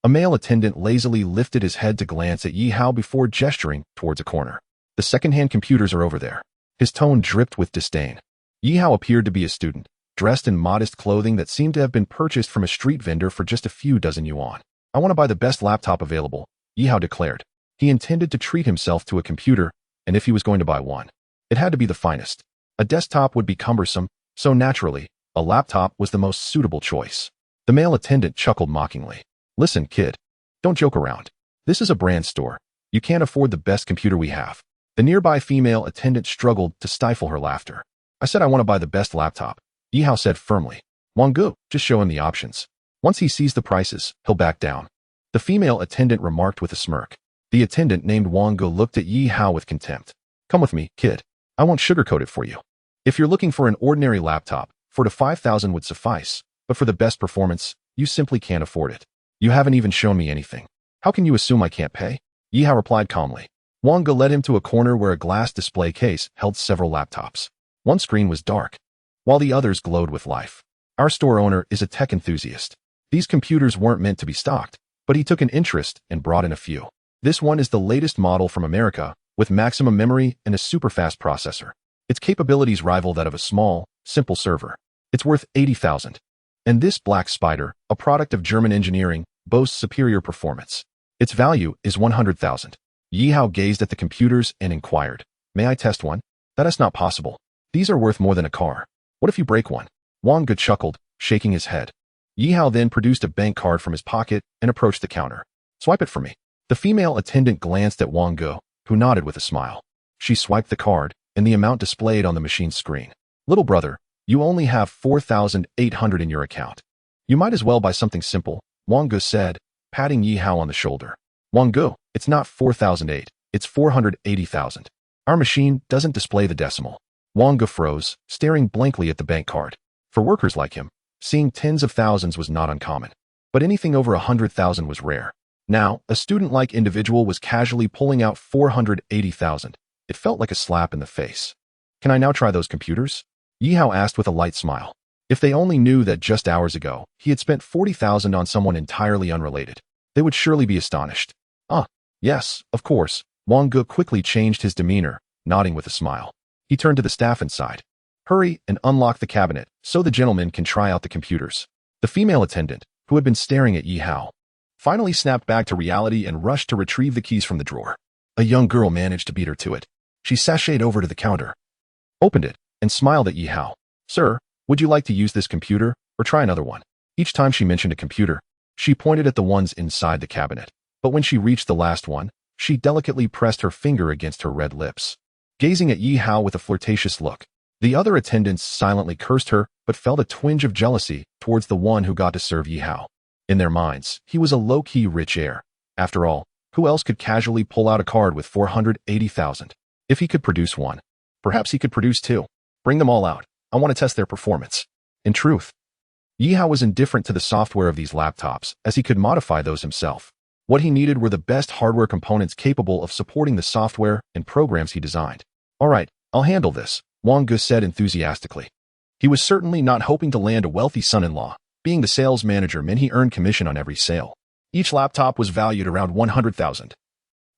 A male attendant lazily lifted his head to glance at Yi Hao before gesturing towards a corner. The second-hand computers are over there. His tone dripped with disdain. Yi Hao appeared to be a student, dressed in modest clothing that seemed to have been purchased from a street vendor for just a few dozen yuan. I want to buy the best laptop available, Yi Hao declared. He intended to treat himself to a computer, and if he was going to buy one, it had to be the finest. A desktop would be cumbersome, so naturally, a laptop was the most suitable choice. The male attendant chuckled mockingly. Listen, kid, don't joke around. This is a brand store. You can't afford the best computer we have. The nearby female attendant struggled to stifle her laughter. I said I want to buy the best laptop, Yi Hao said firmly. Wang Gu, just show him the options. Once he sees the prices, he'll back down. The female attendant remarked with a smirk. The attendant named Wang Gu looked at Yi Hao with contempt. Come with me, kid. I won't sugarcoat it for you. If you're looking for an ordinary laptop, 4 to 5,000 would suffice, but for the best performance, you simply can't afford it. You haven't even shown me anything. How can you assume I can't pay? Yi Hao replied calmly. Wang Gu led him to a corner where a glass display case held several laptops. One screen was dark, while the others glowed with life. Our store owner is a tech enthusiast. These computers weren't meant to be stocked, but he took an interest and brought in a few. This one is the latest model from America, with maximum memory and a super-fast processor. Its capabilities rival that of a small, simple server. It's worth 80,000. And this Black Spider, a product of German engineering, boasts superior performance. Its value is 100,000. Yi Hao gazed at the computers and inquired, May I test one? That is not possible. These are worth more than a car. What if you break one? Wang Gu chuckled, shaking his head. Yi Hao then produced a bank card from his pocket and approached the counter. Swipe it for me. The female attendant glanced at Wang Gu, who nodded with a smile. She swiped the card, and the amount displayed on the machine's screen. Little brother, you only have 4,800 in your account. You might as well buy something simple, Wang Gu said, patting Yi Hao on the shoulder. Wang Gu, it's not 4,008, it's 480,000. Our machine doesn't display the decimal. Wang Gu froze, staring blankly at the bank card. For workers like him, seeing tens of thousands was not uncommon. But anything over 100,000 was rare. Now, a student-like individual was casually pulling out 480,000. It felt like a slap in the face. Can I now try those computers? Yi Hao asked with a light smile. If they only knew that just hours ago, he had spent 40,000 on someone entirely unrelated, they would surely be astonished. Yes, of course. Wang Gu quickly changed his demeanor, nodding with a smile. He turned to the staff inside. Hurry and unlock the cabinet, so the gentleman can try out the computers. The female attendant, who had been staring at Yi Hao, finally snapped back to reality and rushed to retrieve the keys from the drawer. A young girl managed to beat her to it. She sashayed over to the counter, opened it, and smiled at Yi Hao. Sir, would you like to use this computer, or try another one? Each time she mentioned a computer, she pointed at the ones inside the cabinet. But when she reached the last one, she delicately pressed her finger against her red lips, gazing at Yi Hao with a flirtatious look. The other attendants silently cursed her, but felt a twinge of jealousy towards the one who got to serve Yi Hao. In their minds, he was a low-key rich heir. After all, who else could casually pull out a card with 480,000? If he could produce one, perhaps he could produce two. Bring them all out. I want to test their performance. In truth, Yi Hao was indifferent to the software of these laptops, as he could modify those himself. What he needed were the best hardware components capable of supporting the software and programs he designed. All right, I'll handle this, Wang Gu said enthusiastically. He was certainly not hoping to land a wealthy son-in-law, Being the sales manager meant he earned commission on every sale. Each laptop was valued around 100,000,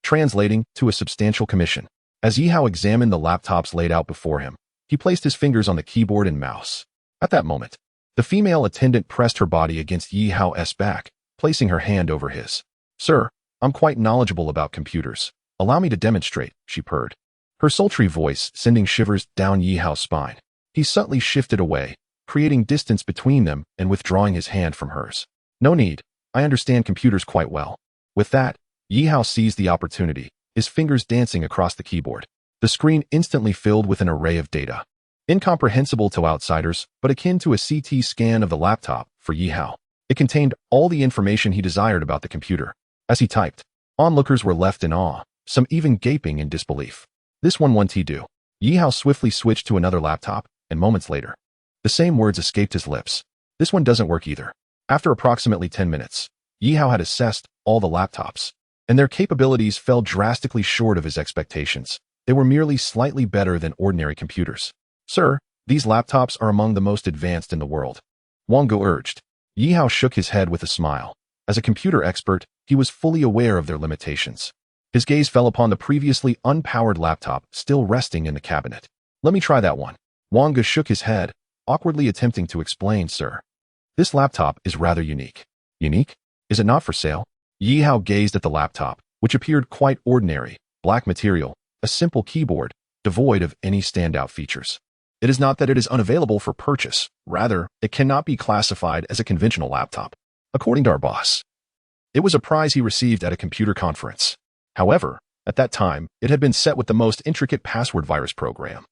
translating to a substantial commission. As Yihao examined the laptops laid out before him, he placed his fingers on the keyboard and mouse. At that moment, the female attendant pressed her body against Yihao's back, placing her hand over his. "Sir, I'm quite knowledgeable about computers. Allow me to demonstrate," she purred, her sultry voice sending shivers down Yihao's spine. He subtly shifted away, creating distance between them and withdrawing his hand from hers. "No need. I understand computers quite well." With that, Yihao seized the opportunity, his fingers dancing across the keyboard. The screen instantly filled with an array of data. Incomprehensible to outsiders, but akin to a CT scan of the laptop for Yihao. It contained all the information he desired about the computer. As he typed, onlookers were left in awe, some even gaping in disbelief. "This one won't do." Yihao swiftly switched to another laptop, and moments later, the same words escaped his lips. "This one doesn't work either." After approximately 10 minutes, Yihao had assessed all the laptops, and their capabilities fell drastically short of his expectations. They were merely slightly better than ordinary computers. "Sir, these laptops are among the most advanced in the world," Wang Gu urged. Yihao shook his head with a smile. As a computer expert, he was fully aware of their limitations. His gaze fell upon the previously unpowered laptop still resting in the cabinet. "Let me try that one." Wang Gu shook his head, awkwardly attempting to explain. "Sir, this laptop is rather unique." "Unique? Is it not for sale?" Yihao gazed at the laptop, which appeared quite ordinary, black material, a simple keyboard, devoid of any standout features. "It is not that it is unavailable for purchase. Rather, it cannot be classified as a conventional laptop. According to our boss, it was a prize he received at a computer conference. However, at that time, it had been set with the most intricate password virus program,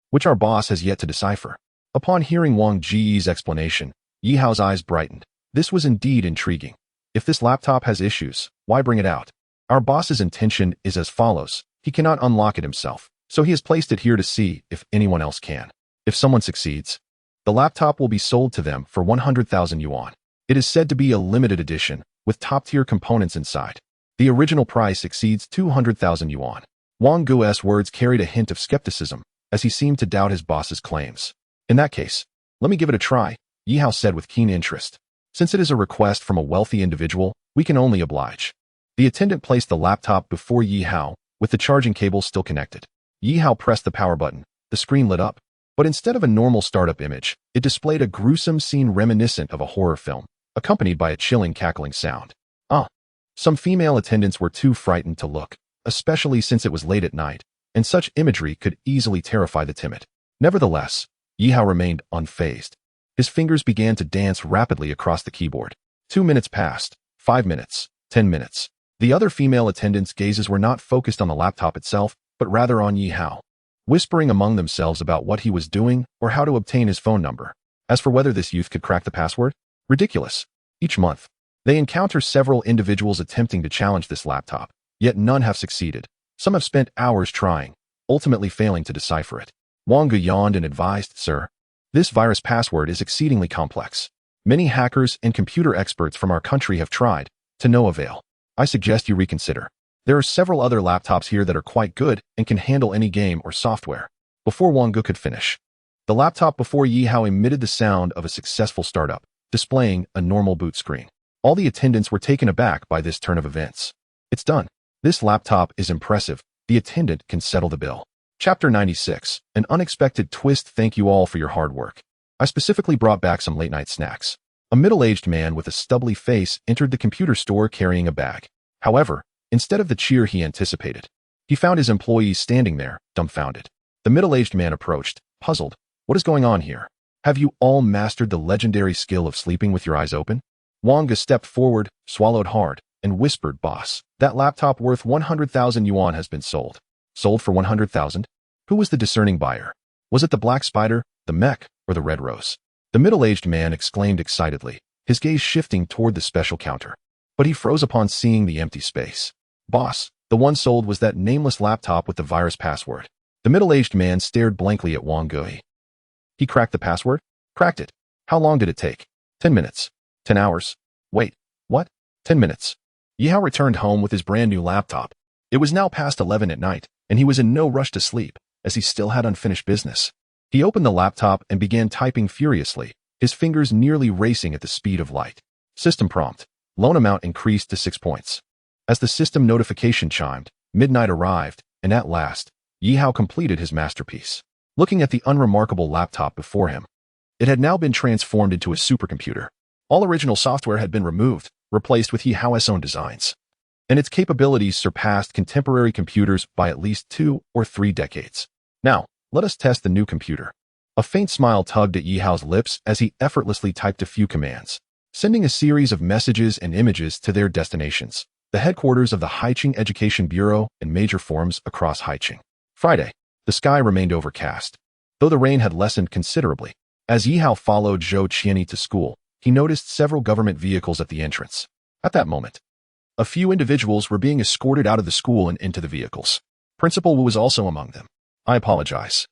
which our boss has yet to decipher." Upon hearing Wang Ji's explanation, Yihao's eyes brightened. This was indeed intriguing. "If this laptop has issues, why bring it out? Our boss's intention is as follows. He cannot unlock it himself, so he has placed it here to see if anyone else can. If someone succeeds, the laptop will be sold to them for 100,000 yuan. It is said to be a limited edition, with top-tier components inside. The original price exceeds 200,000 yuan. Wang Gu's words carried a hint of skepticism, as he seemed to doubt his boss's claims. "In that case, let me give it a try," Yihao said with keen interest. "Since it is a request from a wealthy individual, we can only oblige." The attendant placed the laptop before Yihao, with the charging cable still connected. Yihao pressed the power button. The screen lit up, but instead of a normal startup image, it displayed a gruesome scene reminiscent of a horror film, accompanied by a chilling cackling sound. Some female attendants were too frightened to look, especially since it was late at night, and such imagery could easily terrify the timid. Nevertheless, Yihao remained unfazed. His fingers began to dance rapidly across the keyboard. 2 minutes passed, 5 minutes, 10 minutes. The other female attendants' gazes were not focused on the laptop itself, but rather on Yihao, whispering among themselves about what he was doing or how to obtain his phone number. As for whether this youth could crack the password, ridiculous. Each month, they encounter several individuals attempting to challenge this laptop, yet none have succeeded. Some have spent hours trying, ultimately failing to decipher it. Wang Gu yawned and advised, "Sir, this virus password is exceedingly complex. Many hackers and computer experts from our country have tried, to no avail. I suggest you reconsider. There are several other laptops here that are quite good and can handle any game or software." Before Wang Gu could finish, the laptop before Yihao emitted the sound of a successful startup, displaying a normal boot screen. All the attendants were taken aback by this turn of events. "It's done. This laptop is impressive. The attendant can settle the bill." Chapter 96, An Unexpected Twist. Thank you all for your hard work. I specifically brought back some late-night snacks. A middle-aged man with a stubbly face entered the computer store carrying a bag. However, instead of the cheer he anticipated, he found his employees standing there, dumbfounded. The middle-aged man approached, puzzled. "What is going on here? Have you all mastered the legendary skill of sleeping with your eyes open?" Wang Gu stepped forward, swallowed hard, and whispered, "Boss, that laptop worth 100,000 yuan has been sold." "Sold for 100,000? Who was the discerning buyer? Was it the Black Spider, the Mech, or the Red Rose?" The middle-aged man exclaimed excitedly, his gaze shifting toward the special counter. But he froze upon seeing the empty space. "Boss, the one sold was that nameless laptop with the virus password." The middle-aged man stared blankly at Wang Gu. "He cracked the password?" "Cracked it. How long did it take?" 10 minutes. 10 hours. Wait, what? 10 minutes. Yihao returned home with his brand new laptop. It was now past 11 at night, and he was in no rush to sleep, as he still had unfinished business. He opened the laptop and began typing furiously, his fingers nearly racing at the speed of light. System prompt. Loan amount increased to 6 points. As the system notification chimed, midnight arrived, and at last, Yi Hao completed his masterpiece. Looking at the unremarkable laptop before him, it had now been transformed into a supercomputer. All original software had been removed, replaced with Yi Hao's own designs, and its capabilities surpassed contemporary computers by at least 2 or 3 decades. Now, let us test the new computer. A faint smile tugged at Yi Hao's lips as he effortlessly typed a few commands, sending a series of messages and images to their destinations, the headquarters of the Haiqing Education Bureau and major forums across Haiqing. Friday, the sky remained overcast, though the rain had lessened considerably. As Yi Hao followed Zhou Qianyi to school, he noticed several government vehicles at the entrance. At that moment, a few individuals were being escorted out of the school and into the vehicles. Principal Wu was also among them. I apologize.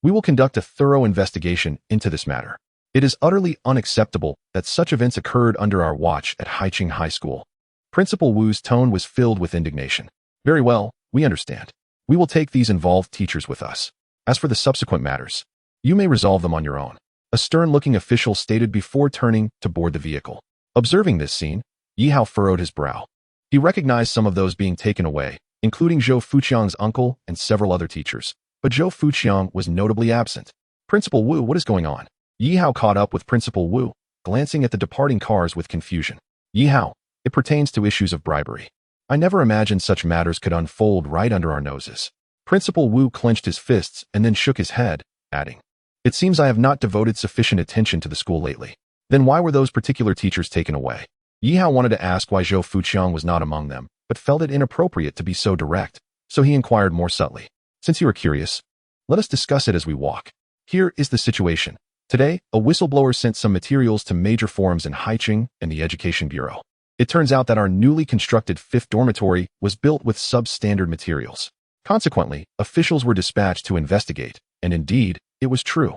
We will conduct a thorough investigation into this matter. It is utterly unacceptable that such events occurred under our watch at Haiqing High School. Principal Wu's tone was filled with indignation. Very well, we understand. We will take these involved teachers with us. As for the subsequent matters, you may resolve them on your own, a stern-looking official stated before turning to board the vehicle. Observing this scene, Yi Hao furrowed his brow. He recognized some of those being taken away, including Zhou Fuqiang's uncle and several other teachers, but Zhou Fuqiang was notably absent. Principal Wu, what is going on? Yi Hao caught up with Principal Wu, glancing at the departing cars with confusion. Yi Hao, it pertains to issues of bribery. I never imagined such matters could unfold right under our noses. Principal Wu clenched his fists and then shook his head, adding, It seems I have not devoted sufficient attention to the school lately. Then why were those particular teachers taken away? Yi Hao wanted to ask why Zhou Fuqiang was not among them, but felt it inappropriate to be so direct, so he inquired more subtly. Since you are curious, let us discuss it as we walk. Here is the situation. Today, a whistleblower sent some materials to major forums in Haiqing and the Education Bureau. It turns out that our newly constructed 5th dormitory was built with substandard materials. Consequently, officials were dispatched to investigate, and indeed, it was true.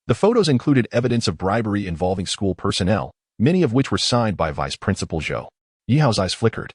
The photos included evidence of bribery involving school personnel, many of which were signed by Vice Principal Zhou. Yi Hao's eyes flickered.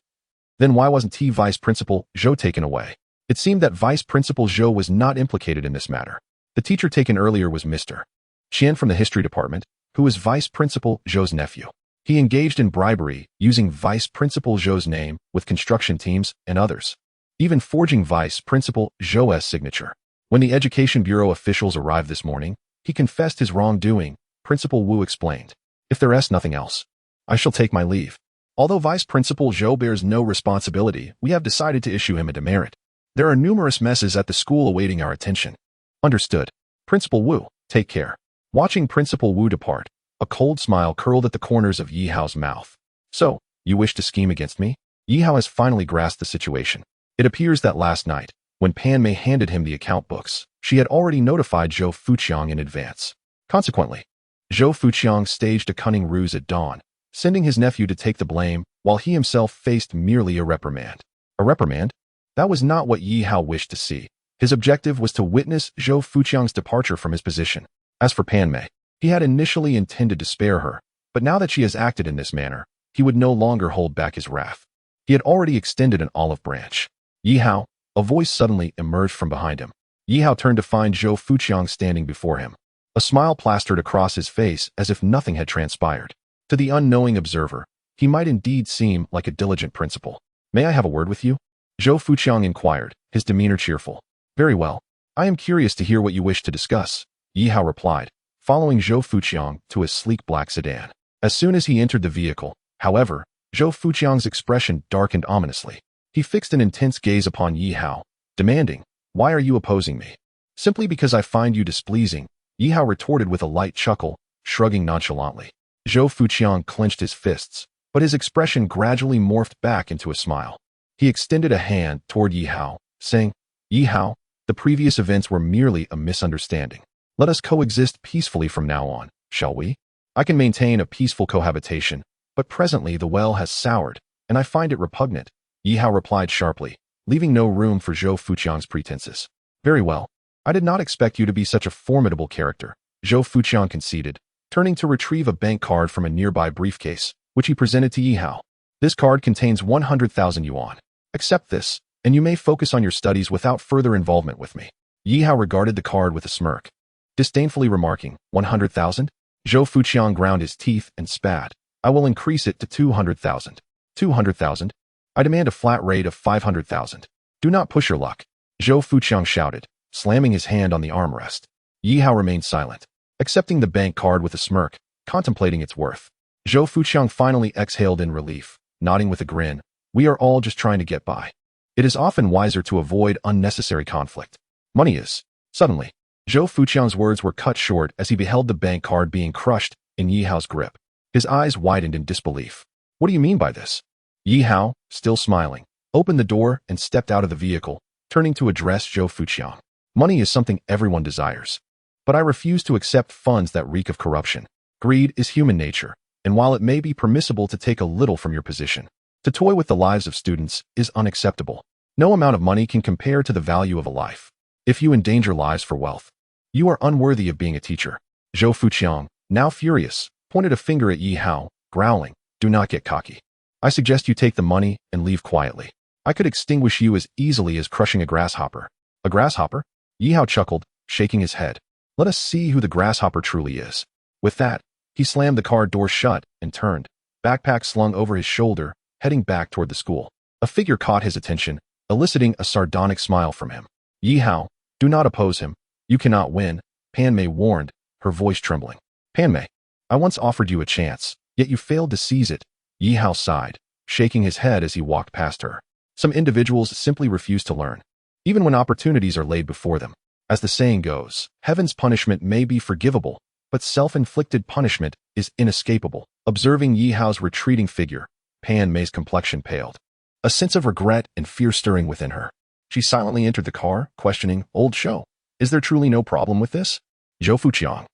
Then why wasn't Vice Principal Zhou taken away? It seemed that Vice Principal Zhou was not implicated in this matter. The teacher taken earlier was Mr. Qian from the history department, who was Vice Principal Zhou's nephew. He engaged in bribery using Vice Principal Zhou's name with construction teams and others, even forging Vice Principal Zhou's signature. When the Education Bureau officials arrived this morning, he confessed his wrongdoing, Principal Wu explained. If there is nothing else, I shall take my leave. Although Vice Principal Zhou bears no responsibility, we have decided to issue him a demerit. There are numerous messes at the school awaiting our attention. Understood. Principal Wu, take care. Watching Principal Wu depart, a cold smile curled at the corners of Yi Hao's mouth. So, you wish to scheme against me? Yi Hao has finally grasped the situation. It appears that last night, when Pan Mei handed him the account books, she had already notified Zhou Fuqiang in advance. Consequently, Zhou Fuqiang staged a cunning ruse at dawn, sending his nephew to take the blame while he himself faced merely a reprimand. A reprimand? That was not what Yi Hao wished to see. His objective was to witness Zhou Fuqiang's departure from his position. As for Pan Mei, he had initially intended to spare her, but now that she has acted in this manner, he would no longer hold back his wrath. He had already extended an olive branch. Yi Hao, a voice suddenly emerged from behind him. Yi Hao turned to find Zhou Fuqiang standing before him. A smile plastered across his face as if nothing had transpired. To the unknowing observer, he might indeed seem like a diligent principal. May I have a word with you? Zhou Fuqiang inquired, his demeanor cheerful. Very well. I am curious to hear what you wish to discuss, Yi Hao replied, following Zhou Fuqiang to a sleek black sedan. As soon as he entered the vehicle, however, Zhou Fuqiang's expression darkened ominously. He fixed an intense gaze upon Yi Hao, demanding, Why are you opposing me? Simply because I find you displeasing, Yi Hao retorted with a light chuckle, shrugging nonchalantly. Zhou Fuqiang clenched his fists, but his expression gradually morphed back into a smile. He extended a hand toward Yi Hao, saying, Yi Hao, the previous events were merely a misunderstanding. Let us coexist peacefully from now on, shall we? I can maintain a peaceful cohabitation, but presently the well has soured, and I find it repugnant, Yi Hao replied sharply, leaving no room for Zhou Fuqiang's pretenses. Very well. I did not expect you to be such a formidable character, Zhou Fuqiang conceded, turning to retrieve a bank card from a nearby briefcase, which he presented to Yi Hao. This card contains 100,000 yuan. Accept this, and you may focus on your studies without further involvement with me. Yi Hao regarded the card with a smirk, disdainfully remarking, 100,000? Zhou Fuqiang ground his teeth and spat. I will increase it to 200,000. 200,000? I demand a flat rate of 500,000. Do not push your luck. Zhou Fuqiang shouted, slamming his hand on the armrest. Yi Hao remained silent, accepting the bank card with a smirk, contemplating its worth. Zhou Fuqiang finally exhaled in relief, nodding with a grin. We are all just trying to get by. It is often wiser to avoid unnecessary conflict. Money is. Suddenly, Zhou Fuqiang's words were cut short as he beheld the bank card being crushed in Yi Hao's grip. His eyes widened in disbelief. What do you mean by this? Yi Hao, still smiling, opened the door and stepped out of the vehicle, turning to address Zhou Fuqiang. Money is something everyone desires. But I refuse to accept funds that reek of corruption. Greed is human nature, and while it may be permissible to take a little from your position, to toy with the lives of students is unacceptable. No amount of money can compare to the value of a life. If you endanger lives for wealth, you are unworthy of being a teacher. Zhou Fuqiang, now furious, pointed a finger at Yi Hao, growling, do not get cocky. I suggest you take the money and leave quietly. I could extinguish you as easily as crushing a grasshopper. A grasshopper? Yi Hao chuckled, shaking his head. Let us see who the grasshopper truly is. With that, he slammed the car door shut and turned, backpack slung over his shoulder, heading back toward the school. A figure caught his attention, eliciting a sardonic smile from him. Yi Hao, do not oppose him. You cannot win, Pan Mei warned, her voice trembling. Pan Mei, I once offered you a chance, yet you failed to seize it. Yi Hao sighed, shaking his head as he walked past her. Some individuals simply refuse to learn, even when opportunities are laid before them. As the saying goes, heaven's punishment may be forgivable, but self-inflicted punishment is inescapable. Observing Yi Hao's retreating figure, Pan Mei's complexion paled, a sense of regret and fear stirring within her. She silently entered the car, questioning, Old show, is there truly no problem with this? Zhou Fuqiang,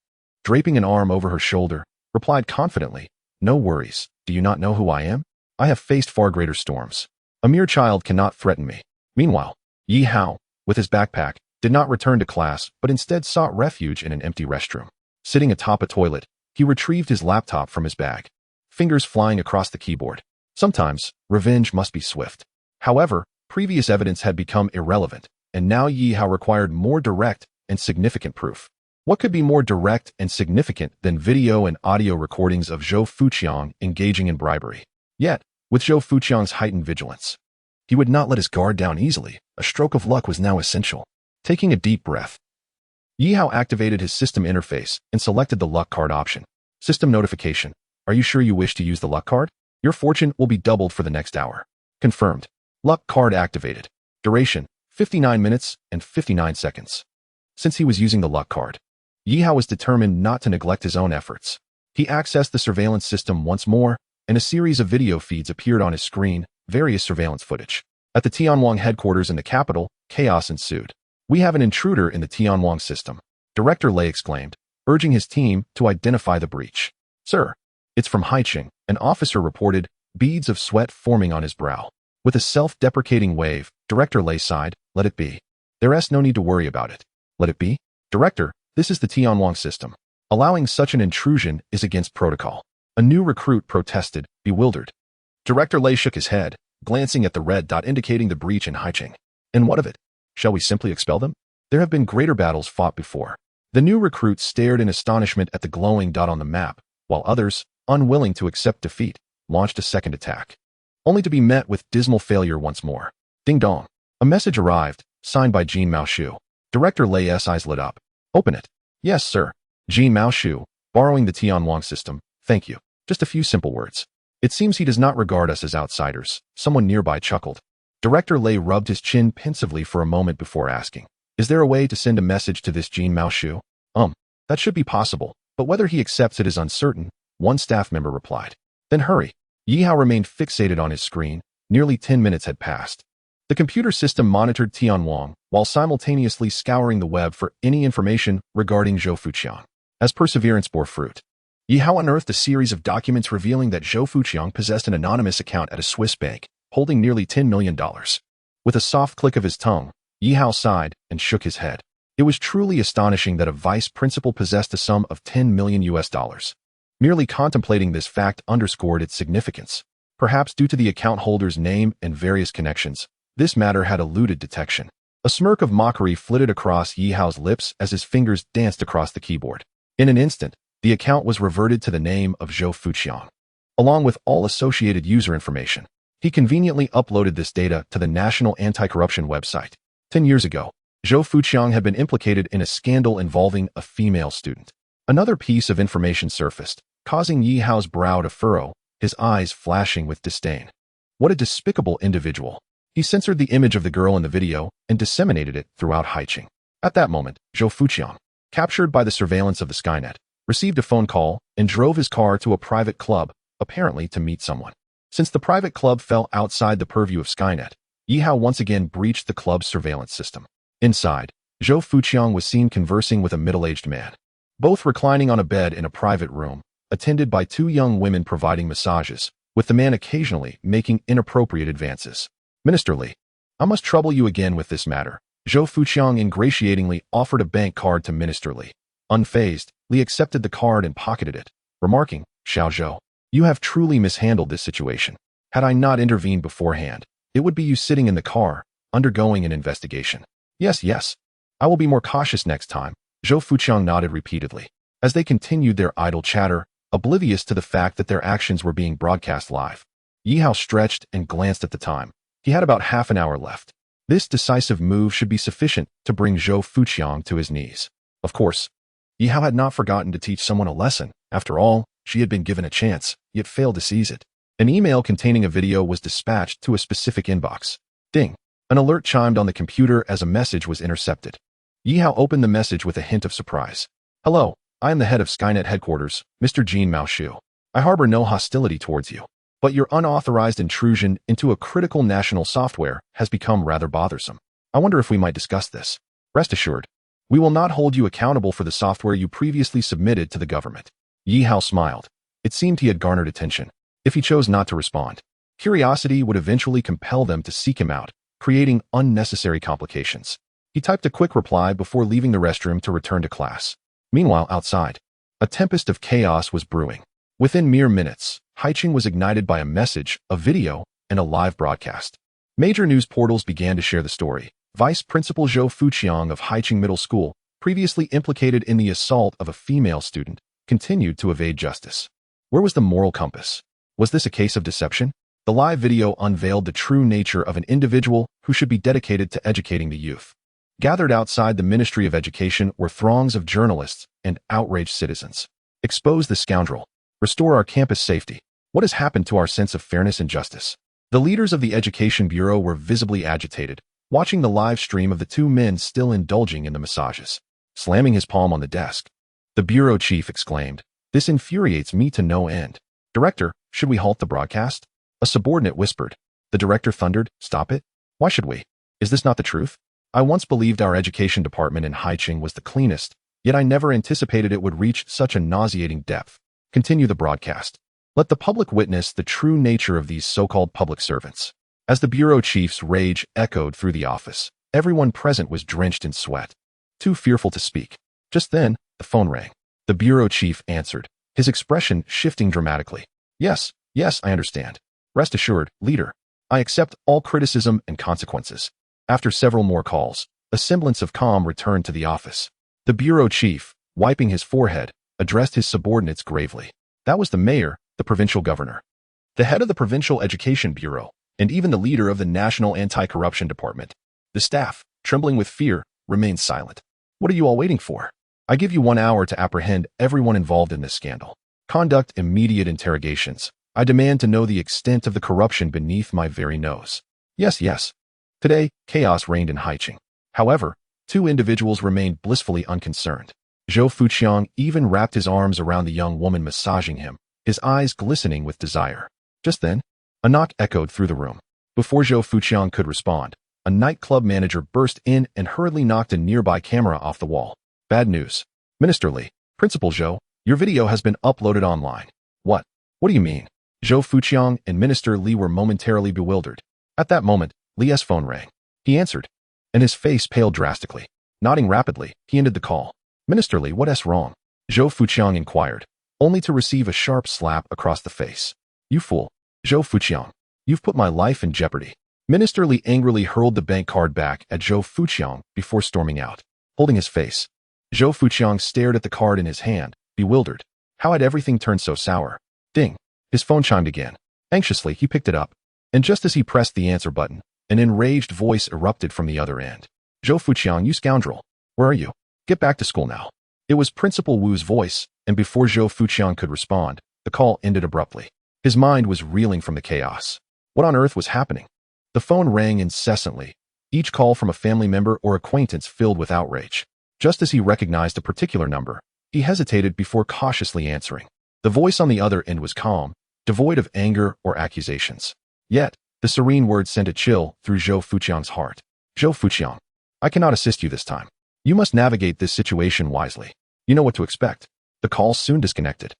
draping an arm over her shoulder, replied confidently, no worries, do you not know who I am? I have faced far greater storms. A mere child cannot threaten me. Meanwhile, Yi Hao, with his backpack, did not return to class but instead sought refuge in an empty restroom. Sitting atop a toilet, he retrieved his laptop from his bag, fingers flying across the keyboard. Sometimes, revenge must be swift. However, previous evidence had become irrelevant, and now Yi Hao required more direct and significant proof. What could be more direct and significant than video and audio recordings of Zhou Fuqiang engaging in bribery? Yet, with Zhou Fuqiang's heightened vigilance, he would not let his guard down easily. A stroke of luck was now essential. Taking a deep breath, Yi Hao activated his system interface and selected the luck card option. System notification. Are you sure you wish to use the luck card? Your fortune will be doubled for the next hour. Confirmed. Luck card activated. Duration, 59 minutes and 59 seconds. Since he was using the luck card, Yi Hao was determined not to neglect his own efforts. He accessed the surveillance system once more, and a series of video feeds appeared on his screen, various surveillance footage. At the Tianwang headquarters in the capital, chaos ensued. We have an intruder in the Tianwang system, Director Lei exclaimed, urging his team to identify the breach. Sir, it's from Haiqing, an officer reported, beads of sweat forming on his brow. With a self-deprecating wave, Director Lei sighed, let it be. There's no need to worry about it. Let it be? Director, this is the Tianwang system. Allowing such an intrusion is against protocol. A new recruit protested, bewildered. Director Lei shook his head, glancing at the red dot indicating the breach in Haiqing. And what of it? Shall we simply expel them? There have been greater battles fought before. The new recruit stared in astonishment at the glowing dot on the map, while others, unwilling to accept defeat, launched a second attack, only to be met with dismal failure once more. Ding dong. A message arrived, signed by Jean Maoshu. Director Lei's eyes lit up. Open it. Yes, sir. Jean Maoshu, borrowing the Tianwang system. Thank you. Just a few simple words. It seems he does not regard us as outsiders. Someone nearby chuckled. Director Lei rubbed his chin pensively for a moment before asking, is there a way to send a message to this Jean Maoshu? That should be possible, but whether he accepts it is uncertain, one staff member replied. Then hurry. Yi Hao remained fixated on his screen. Nearly 10 minutes had passed. The computer system monitored Tianwang, while simultaneously scouring the web for any information regarding Zhou Fuqiang. As perseverance bore fruit, Yi Hao unearthed a series of documents revealing that Zhou Fuqiang possessed an anonymous account at a Swiss bank, holding nearly $10 million. With a soft click of his tongue, Yi Hao sighed and shook his head. It was truly astonishing that a vice principal possessed a sum of $10 million. Merely contemplating this fact underscored its significance. Perhaps due to the account holder's name and various connections, this matter had eluded detection. A smirk of mockery flitted across Yi Hao's lips as his fingers danced across the keyboard. In an instant, The account was reverted to the name of Zhou Fuqiang, along with all associated user information. He conveniently uploaded this data to the National Anti-Corruption website. 10 years ago, Zhou Fuqiang had been implicated in a scandal involving a female student. Another piece of information surfaced, causing Yi Hao's brow to furrow, his eyes flashing with disdain. What a despicable individual. He censored the image of the girl in the video and disseminated it throughout Haiqing. At that moment, Zhou Fuqiang, captured by the surveillance of the Skynet, received a phone call and drove his car to a private club, apparently to meet someone. Since the private club fell outside the purview of Skynet, Yi Hao once again breached the club's surveillance system. Inside, Zhou Fuqiang was seen conversing with a middle-aged man, both reclining on a bed in a private room, attended by two young women providing massages, with the man occasionally making inappropriate advances. Minister Li, I must trouble you again with this matter. Zhou Fuqiang ingratiatingly offered a bank card to Minister Li. Unfazed, Li accepted the card and pocketed it, remarking, Xiao Zhou, you have truly mishandled this situation. Had I not intervened beforehand, it would be you sitting in the car, undergoing an investigation. Yes. I will be more cautious next time. Zhou Fuqiang nodded repeatedly. As they continued their idle chatter, oblivious to the fact that their actions were being broadcast live, Yi Hao stretched and glanced at the time. He had about half an hour left. This decisive move should be sufficient to bring Zhou Fuqiang to his knees. Of course, Yi Hao had not forgotten to teach someone a lesson. After all, she had been given a chance, yet failed to seize it. An email containing a video was dispatched to a specific inbox. Ding! An alert chimed on the computer as a message was intercepted. Yi Hao opened the message with a hint of surprise. Hello, I am the head of Skynet headquarters, Mr. Jean Maoshu. I harbor no hostility towards you, but your unauthorized intrusion into a critical national software has become rather bothersome. I wonder if we might discuss this. Rest assured, we will not hold you accountable for the software you previously submitted to the government. Yi Hao smiled. It seemed he had garnered attention. If he chose not to respond, curiosity would eventually compel them to seek him out, creating unnecessary complications. He typed a quick reply before leaving the restroom to return to class. Meanwhile, outside, a tempest of chaos was brewing. Within mere minutes, Haiqing was ignited by a message, a video, and a live broadcast. Major news portals began to share the story. Vice Principal Zhou Fuqiang of Haiqing Middle School, previously implicated in the assault of a female student, continued to evade justice. Where was the moral compass? Was this a case of deception? The live video unveiled the true nature of an individual who should be dedicated to educating the youth. Gathered outside the Ministry of Education were throngs of journalists and outraged citizens. Expose the scoundrel. Restore our campus safety. What has happened to our sense of fairness and justice? The leaders of the Education Bureau were visibly agitated, watching the live stream of the two men still indulging in the massages. Slamming his palm on the desk, the bureau chief exclaimed, "This infuriates me to no end. Director, should we halt the broadcast?" A subordinate whispered. The director thundered, "Stop it. Why should we? Is this not the truth? I once believed our education department in Haiqing was the cleanest, yet I never anticipated it would reach such a nauseating depth. Continue the broadcast. Let the public witness the true nature of these so-called public servants." As the bureau chief's rage echoed through the office, everyone present was drenched in sweat, too fearful to speak. Just then, the phone rang. The bureau chief answered, his expression shifting dramatically. Yes, I understand. Rest assured, leader. I accept all criticism and consequences." After several more calls, a semblance of calm returned to the office. The bureau chief, wiping his forehead, addressed his subordinates gravely. That was the mayor, the provincial governor, the head of the Provincial Education Bureau, and even the leader of the National Anti-Corruption Department. The staff, trembling with fear, remained silent. What are you all waiting for? I give you 1 hour to apprehend everyone involved in this scandal. Conduct immediate interrogations. I demand to know the extent of the corruption beneath my very nose. Yes. Today, chaos reigned in Haiqing. However, two individuals remained blissfully unconcerned. Zhou Fuqiang even wrapped his arms around the young woman massaging him, his eyes glistening with desire. Just then, a knock echoed through the room. Before Zhou Fuqiang could respond, a nightclub manager burst in and hurriedly knocked a nearby camera off the wall. Bad news. Minister Li, Principal Zhou, your video has been uploaded online. What? What do you mean? Zhou Fuqiang and Minister Li were momentarily bewildered. At that moment, Li's phone rang. He answered, and his face paled drastically. Nodding rapidly, he ended the call. Minister Li, what's wrong? Zhou Fuqiang inquired, only to receive a sharp slap across the face. You fool. Zhou Fuqiang, you've put my life in jeopardy. Minister Li angrily hurled the bank card back at Zhou Fuqiang before storming out. Holding his face, Zhou Fuqiang stared at the card in his hand, bewildered. How had everything turned so sour? Ding. His phone chimed again. Anxiously, he picked it up. And just as he pressed the answer button, an enraged voice erupted from the other end. Zhou Fuqiang, you scoundrel. Where are you? Get back to school now. It was Principal Wu's voice, and before Zhou Fuqiang could respond, the call ended abruptly. His mind was reeling from the chaos. What on earth was happening? The phone rang incessantly, each call from a family member or acquaintance filled with outrage. Just as he recognized a particular number, he hesitated before cautiously answering. The voice on the other end was calm, devoid of anger or accusations. Yet, the serene words sent a chill through Zhou Fuqiang's heart. Zhou Fuqiang, I cannot assist you this time. You must navigate this situation wisely. You know what to expect. The call soon disconnected,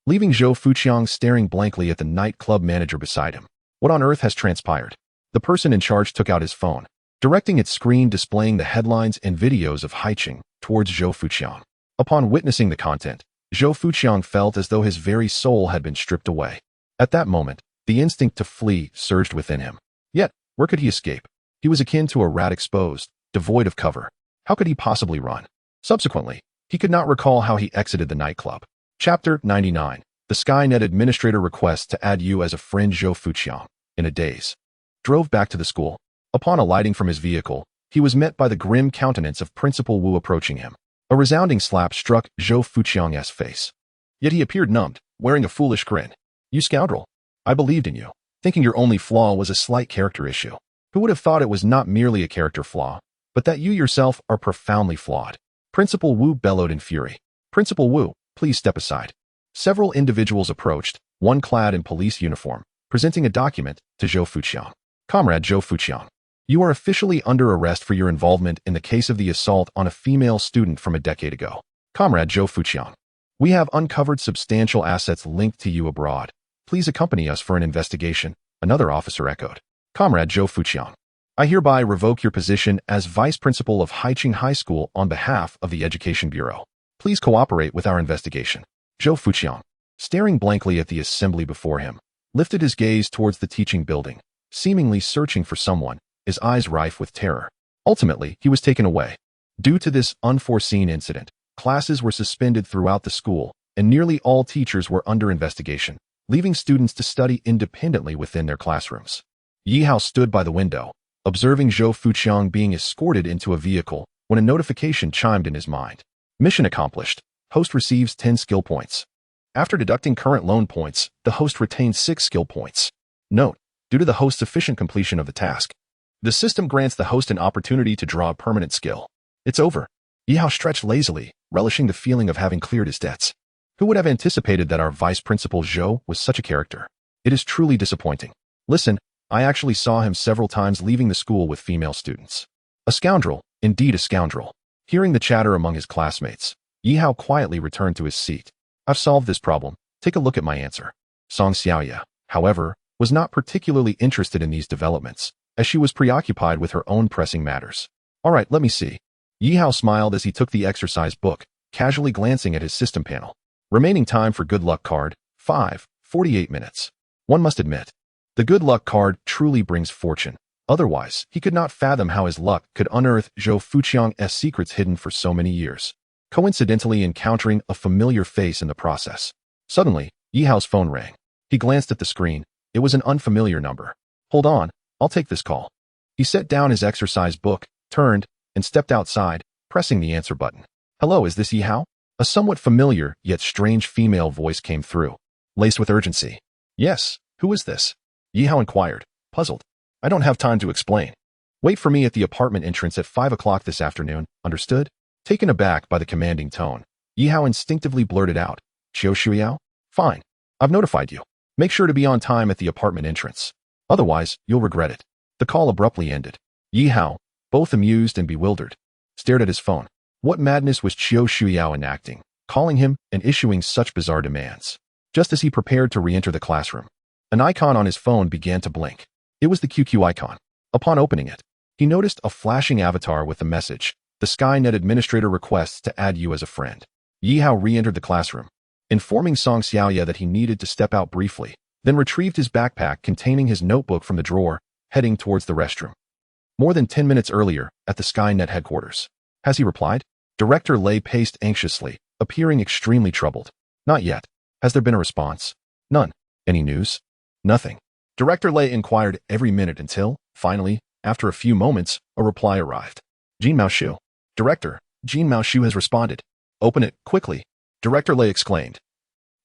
leaving Zhou Fuqiang staring blankly at the nightclub manager beside him. What on earth has transpired? The person in charge took out his phone, directing its screen displaying the headlines and videos of Haiqing towards Zhou Fuqiang. Upon witnessing the content, Zhou Fuqiang felt as though his very soul had been stripped away. At that moment, the instinct to flee surged within him. Yet, where could he escape? He was akin to a rat exposed, devoid of cover. How could he possibly run? Subsequently, he could not recall how he exited the nightclub. Chapter 99. The Skynet Administrator requests to add you as a friend. Zhou Fuqiang, in a daze, drove back to the school. Upon alighting from his vehicle, he was met by the grim countenance of Principal Wu approaching him. A resounding slap struck Zhou Fuqiang's face. Yet he appeared numbed, wearing a foolish grin. You scoundrel. I believed in you, thinking your only flaw was a slight character issue. Who would have thought it was not merely a character flaw, but that you yourself are profoundly flawed? Principal Wu bellowed in fury. Principal Wu, please step aside. Several individuals approached, one clad in police uniform, presenting a document to Zhou Fuqiang. Comrade Zhou Fuqiang, you are officially under arrest for your involvement in the case of the assault on a female student from a decade ago. Comrade Zhou Fuqiang, we have uncovered substantial assets linked to you abroad. Please accompany us for an investigation, another officer echoed. Comrade Zhou Fuqiang, I hereby revoke your position as Vice Principal of Haiqing High School on behalf of the Education Bureau. Please cooperate with our investigation. Zhou Fuqiang, staring blankly at the assembly before him, lifted his gaze towards the teaching building, seemingly searching for someone, his eyes rife with terror. Ultimately, he was taken away. Due to this unforeseen incident, classes were suspended throughout the school, and nearly all teachers were under investigation, leaving students to study independently within their classrooms. Yi Hao stood by the window, observing Zhou Fuqiang being escorted into a vehicle when a notification chimed in his mind. Mission accomplished. Host receives 10 skill points. After deducting current loan points, the host retains 6 skill points. Note, due to the host's efficient completion of the task, the system grants the host an opportunity to draw a permanent skill. It's over. Yi Hao stretched lazily, relishing the feeling of having cleared his debts. Who would have anticipated that our vice principal Zhou was such a character? It is truly disappointing. Listen, I actually saw him several times leaving the school with female students. A scoundrel, indeed a scoundrel. Hearing the chatter among his classmates, Yi Hao quietly returned to his seat. I've solved this problem. Take a look at my answer. Song Xiaoya, however, was not particularly interested in these developments, as she was preoccupied with her own pressing matters. All right, let me see. Yi Hao smiled as he took the exercise book, casually glancing at his system panel. Remaining time for good luck card, 5:48 minutes. One must admit, the good luck card truly brings fortune. Otherwise, he could not fathom how his luck could unearth Zhou Fuqiang's secrets hidden for so many years, coincidentally encountering a familiar face in the process. Suddenly, Yi Hao's phone rang. He glanced at the screen. It was an unfamiliar number. Hold on, I'll take this call. He set down his exercise book, turned, and stepped outside, pressing the answer button. Hello, is this Yi Hao? A somewhat familiar yet strange female voice came through, laced with urgency. Yes, who is this? Yi Hao inquired, puzzled. I don't have time to explain. Wait for me at the apartment entrance at 5 o'clock this afternoon, understood? Taken aback by the commanding tone, Yi Hao instinctively blurted out, Qiu Shuiyao? Fine. I've notified you. Make sure to be on time at the apartment entrance. Otherwise, you'll regret it. The call abruptly ended. Yi Hao, both amused and bewildered, stared at his phone. What madness was Qiu Shuiyao enacting, calling him and issuing such bizarre demands? Just as he prepared to re-enter the classroom, an icon on his phone began to blink. It was the QQ icon. Upon opening it, he noticed a flashing avatar with the message, the Skynet Administrator requests to add you as a friend. Yi Hao re-entered the classroom, informing Song Xiaoya that he needed to step out briefly, then retrieved his backpack containing his notebook from the drawer, heading towards the restroom. More than 10 minutes earlier, at the Skynet headquarters. Has he replied? Director Lei paced anxiously, appearing extremely troubled. Not yet. Has there been a response? None. Any news? Nothing. Director Lei inquired every minute until, finally, after a few moments, a reply arrived. Jean Maoshu. Director, Jean Maoshu has responded. Open it, quickly. Director Lei exclaimed.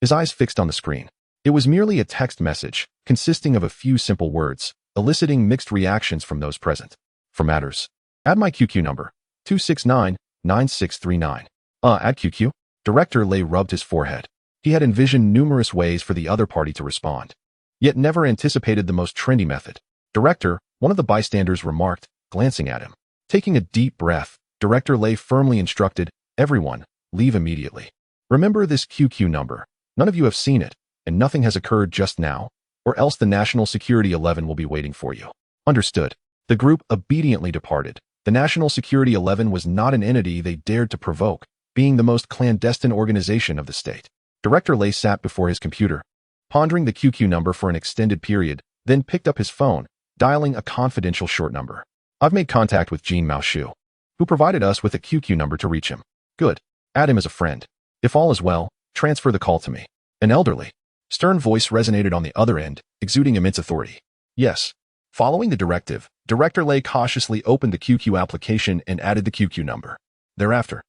His eyes fixed on the screen. It was merely a text message, consisting of a few simple words, eliciting mixed reactions from those present. For matters. Add my QQ number. 269-9639. Add QQ? Director Lei rubbed his forehead. He had envisioned numerous ways for the other party to respond, yet never anticipated the most trendy method. Director, one of the bystanders remarked, glancing at him. Taking a deep breath, Director Lei firmly instructed, everyone, leave immediately. Remember this QQ number. None of you have seen it, and nothing has occurred just now, or else the National Security 11 will be waiting for you. Understood. The group obediently departed. The National Security 11 was not an entity they dared to provoke, being the most clandestine organization of the state. Director Lei sat before his computer, pondering the QQ number for an extended period, then picked up his phone, dialing a confidential short number. I've made contact with Jean Maoshu, who provided us with a QQ number to reach him. Good. Add him as a friend. If all is well, transfer the call to me. An elderly, stern voice resonated on the other end, exuding immense authority. Yes. Following the directive, Director Lei cautiously opened the QQ application and added the QQ number. Thereafter,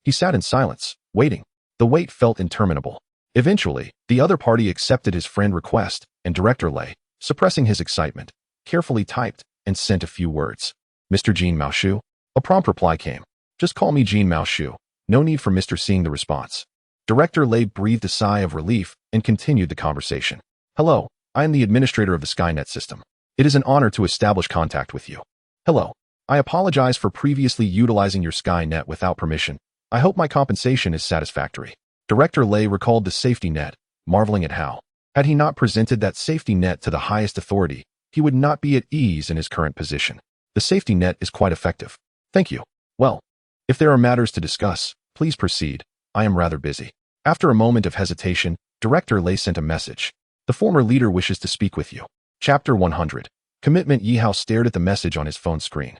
he sat in silence, waiting. The wait felt interminable. Eventually, the other party accepted his friend request, and Director Lei, suppressing his excitement, carefully typed and sent a few words. Mr. Jean Maoshu? A prompt reply came. Just call me Jean Maoshu. No need for Mr. Seeing the response. Director Lei breathed a sigh of relief and continued the conversation. Hello, I am the administrator of the Skynet system. It is an honor to establish contact with you. Hello. I apologize for previously utilizing your Skynet without permission. I hope my compensation is satisfactory. Director Lei recalled the safety net, marveling at how, had he not presented that safety net to the highest authority, he would not be at ease in his current position. The safety net is quite effective. Thank you. Well, if there are matters to discuss, please proceed. I am rather busy. After a moment of hesitation, Director Lei sent a message. The former leader wishes to speak with you. Chapter 100. Commitment. Yihao stared at the message on his phone screen.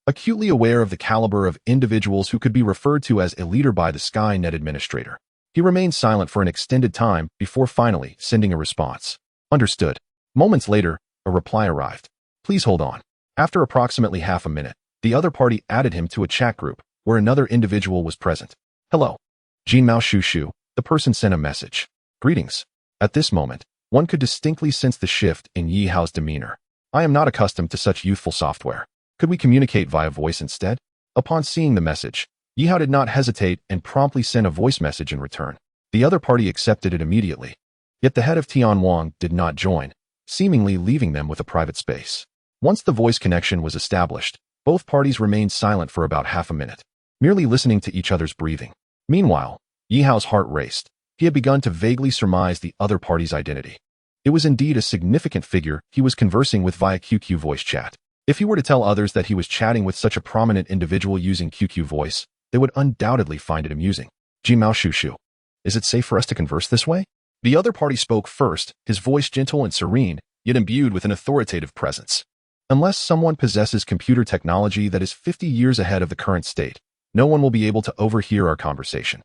Acutely aware of the caliber of individuals who could be referred to as a leader by the Skynet administrator. He remained silent for an extended time before finally sending a response. Understood. Moments later, a reply arrived. Please hold on. After approximately half a minute, the other party added him to a chat group where another individual was present. Hello. Jean Maoshu. The person sent a message. Greetings. At this moment, one could distinctly sense the shift in Yihao's demeanor. I am not accustomed to such youthful software. Could we communicate via voice instead? Upon seeing the message, Yihao did not hesitate and promptly sent a voice message in return. The other party accepted it immediately. Yet the head of Tianwang did not join, seemingly leaving them with a private space. Once the voice connection was established, both parties remained silent for about half a minute, merely listening to each other's breathing. Meanwhile, Yihao's heart raced. He had begun to vaguely surmise the other party's identity. It was indeed a significant figure he was conversing with via QQ voice chat. If he were to tell others that he was chatting with such a prominent individual using QQ voice, they would undoubtedly find it amusing. Jean Maoshu. Is it safe for us to converse this way? The other party spoke first, his voice gentle and serene, yet imbued with an authoritative presence. Unless someone possesses computer technology that is 50 years ahead of the current state, no one will be able to overhear our conversation.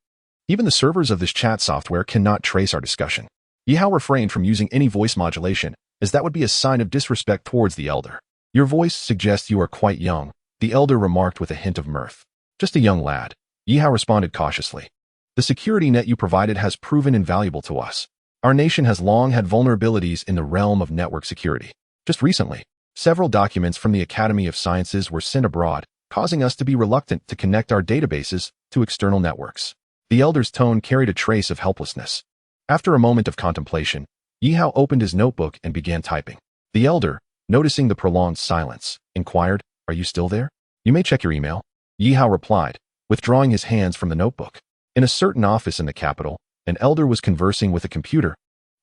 Even the servers of this chat software cannot trace our discussion. Yihao refrained from using any voice modulation, as that would be a sign of disrespect towards the elder. Your voice suggests you are quite young, the elder remarked with a hint of mirth. Just a young lad. Yihao responded cautiously. The security net you provided has proven invaluable to us. Our nation has long had vulnerabilities in the realm of network security. Just recently, several documents from the Academy of Sciences were sent abroad, causing us to be reluctant to connect our databases to external networks. The elder's tone carried a trace of helplessness. After a moment of contemplation, Yihao opened his notebook and began typing. The elder, noticing the prolonged silence, inquired, "Are you still there? You may check your email." Yihao replied, withdrawing his hands from the notebook. In a certain office in the capital, an elder was conversing with a computer,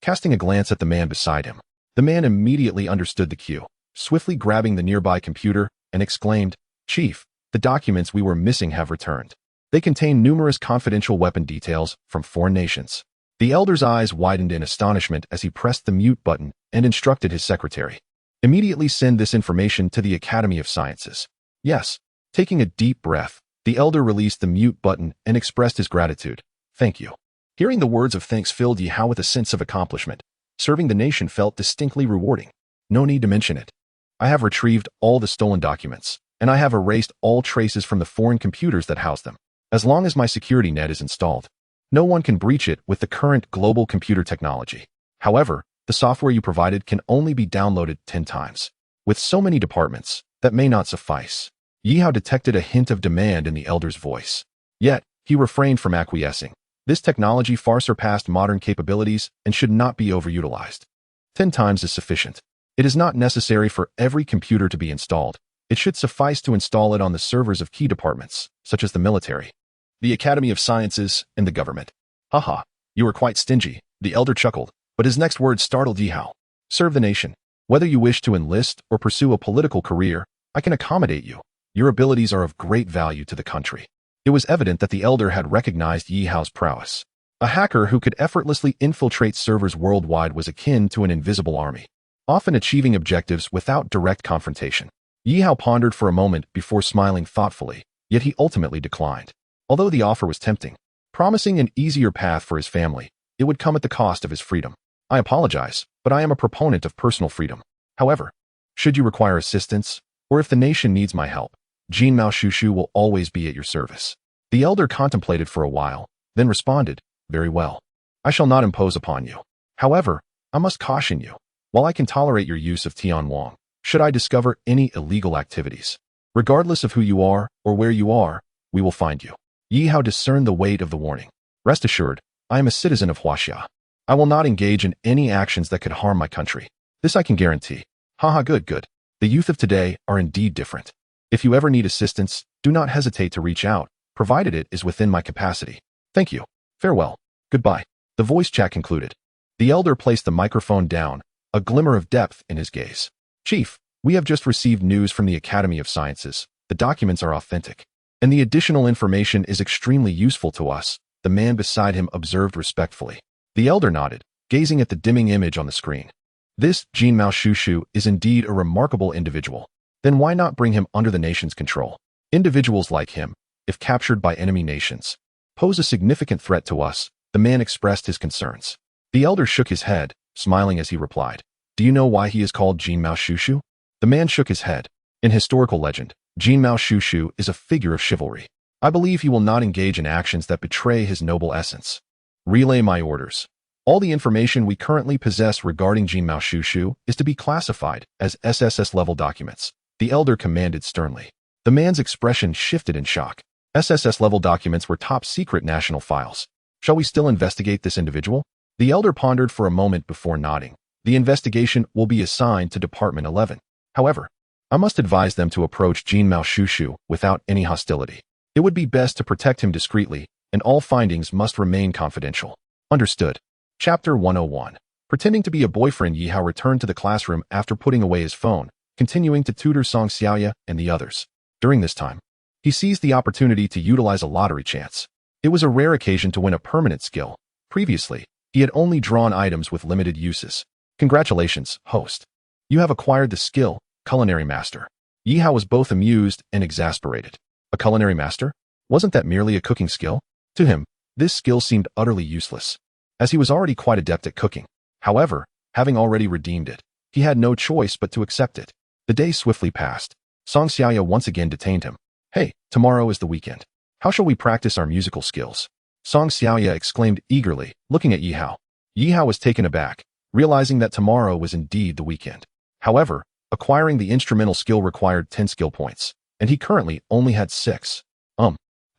casting a glance at the man beside him. The man immediately understood the cue, swiftly grabbing the nearby computer, and exclaimed, "Chief, the documents we were missing have returned. They contain numerous confidential weapon details from foreign nations." The elder's eyes widened in astonishment as he pressed the mute button and instructed his secretary. "Immediately send this information to the Academy of Sciences." Yes. Taking a deep breath, the elder released the mute button and expressed his gratitude. "Thank you." Hearing the words of thanks filled Yi Hao with a sense of accomplishment. Serving the nation felt distinctly rewarding. No need to mention it. I have retrieved all the stolen documents, and I have erased all traces from the foreign computers that house them. As long as my security net is installed, no one can breach it with the current global computer technology. However, the software you provided can only be downloaded 10 times. With so many departments, that may not suffice. Yi Hao detected a hint of demand in the elder's voice. Yet, he refrained from acquiescing. This technology far surpassed modern capabilities and should not be overutilized. 10 times is sufficient. It is not necessary for every computer to be installed. It should suffice to install it on the servers of key departments, such as the military, the Academy of Sciences, and the government. Haha, you are quite stingy, the elder chuckled, but his next words startled Yi Hao. Serve the nation. Whether you wish to enlist or pursue a political career, I can accommodate you. Your abilities are of great value to the country. It was evident that the elder had recognized Yi Hao's prowess. A hacker who could effortlessly infiltrate servers worldwide was akin to an invisible army, often achieving objectives without direct confrontation. Yi Hao pondered for a moment before smiling thoughtfully, yet he ultimately declined. Although the offer was tempting, promising an easier path for his family, it would come at the cost of his freedom. I apologize, but I am a proponent of personal freedom. However, should you require assistance, or if the nation needs my help, Jin Mao Shushu will always be at your service. The elder contemplated for a while, then responded, very well. I shall not impose upon you. However, I must caution you. While I can tolerate your use of Tian Wang, should I discover any illegal activities, regardless of who you are or where you are, we will find you. Yi Hao discerned the weight of the warning. Rest assured, I am a citizen of Huaxia. I will not engage in any actions that could harm my country. This I can guarantee. Haha, good. The youth of today are indeed different. If you ever need assistance, do not hesitate to reach out, provided it is within my capacity. Thank you. Farewell. Goodbye. The voice chat concluded. The elder placed the microphone down, a glimmer of depth in his gaze. Chief, we have just received news from the Academy of Sciences. The documents are authentic, and the additional information is extremely useful to us, the man beside him observed respectfully. The elder nodded, gazing at the dimming image on the screen. This Jin Mao Shushu is indeed a remarkable individual. Then why not bring him under the nation's control? Individuals like him, if captured by enemy nations, pose a significant threat to us, the man expressed his concerns. The elder shook his head, smiling as he replied, do you know why he is called Jin Mao Shushu? The man shook his head. In historical legend, Jin Mao Shushu is a figure of chivalry. I believe he will not engage in actions that betray his noble essence. Relay my orders. All the information we currently possess regarding Jin Mao Shushu is to be classified as SSS-level documents. The elder commanded sternly. The man's expression shifted in shock. SSS-level documents were top-secret national files. Shall we still investigate this individual? The elder pondered for a moment before nodding. The investigation will be assigned to Department 11. However, I must advise them to approach Jin Mao Shushu without any hostility. It would be best to protect him discreetly, and all findings must remain confidential. Understood. Chapter 101. Pretending to be a boyfriend, Yi Hao returned to the classroom after putting away his phone, continuing to tutor Song Xiaoya and the others. During this time, he seized the opportunity to utilize a lottery chance. It was a rare occasion to win a permanent skill. Previously, he had only drawn items with limited uses. Congratulations, host. You have acquired the skill, Culinary Master. Yi Hao was both amused and exasperated. A culinary master? Wasn't that merely a cooking skill? To him, this skill seemed utterly useless, as he was already quite adept at cooking. However, having already redeemed it, he had no choice but to accept it. The day swiftly passed. Song Xiaoya once again detained him. Hey, tomorrow is the weekend. How shall we practice our musical skills? Song Xiaoya exclaimed eagerly, looking at Yi Hao. Yi Hao was taken aback, realizing that tomorrow was indeed the weekend. However, acquiring the instrumental skill required 10 skill points, and he currently only had 6.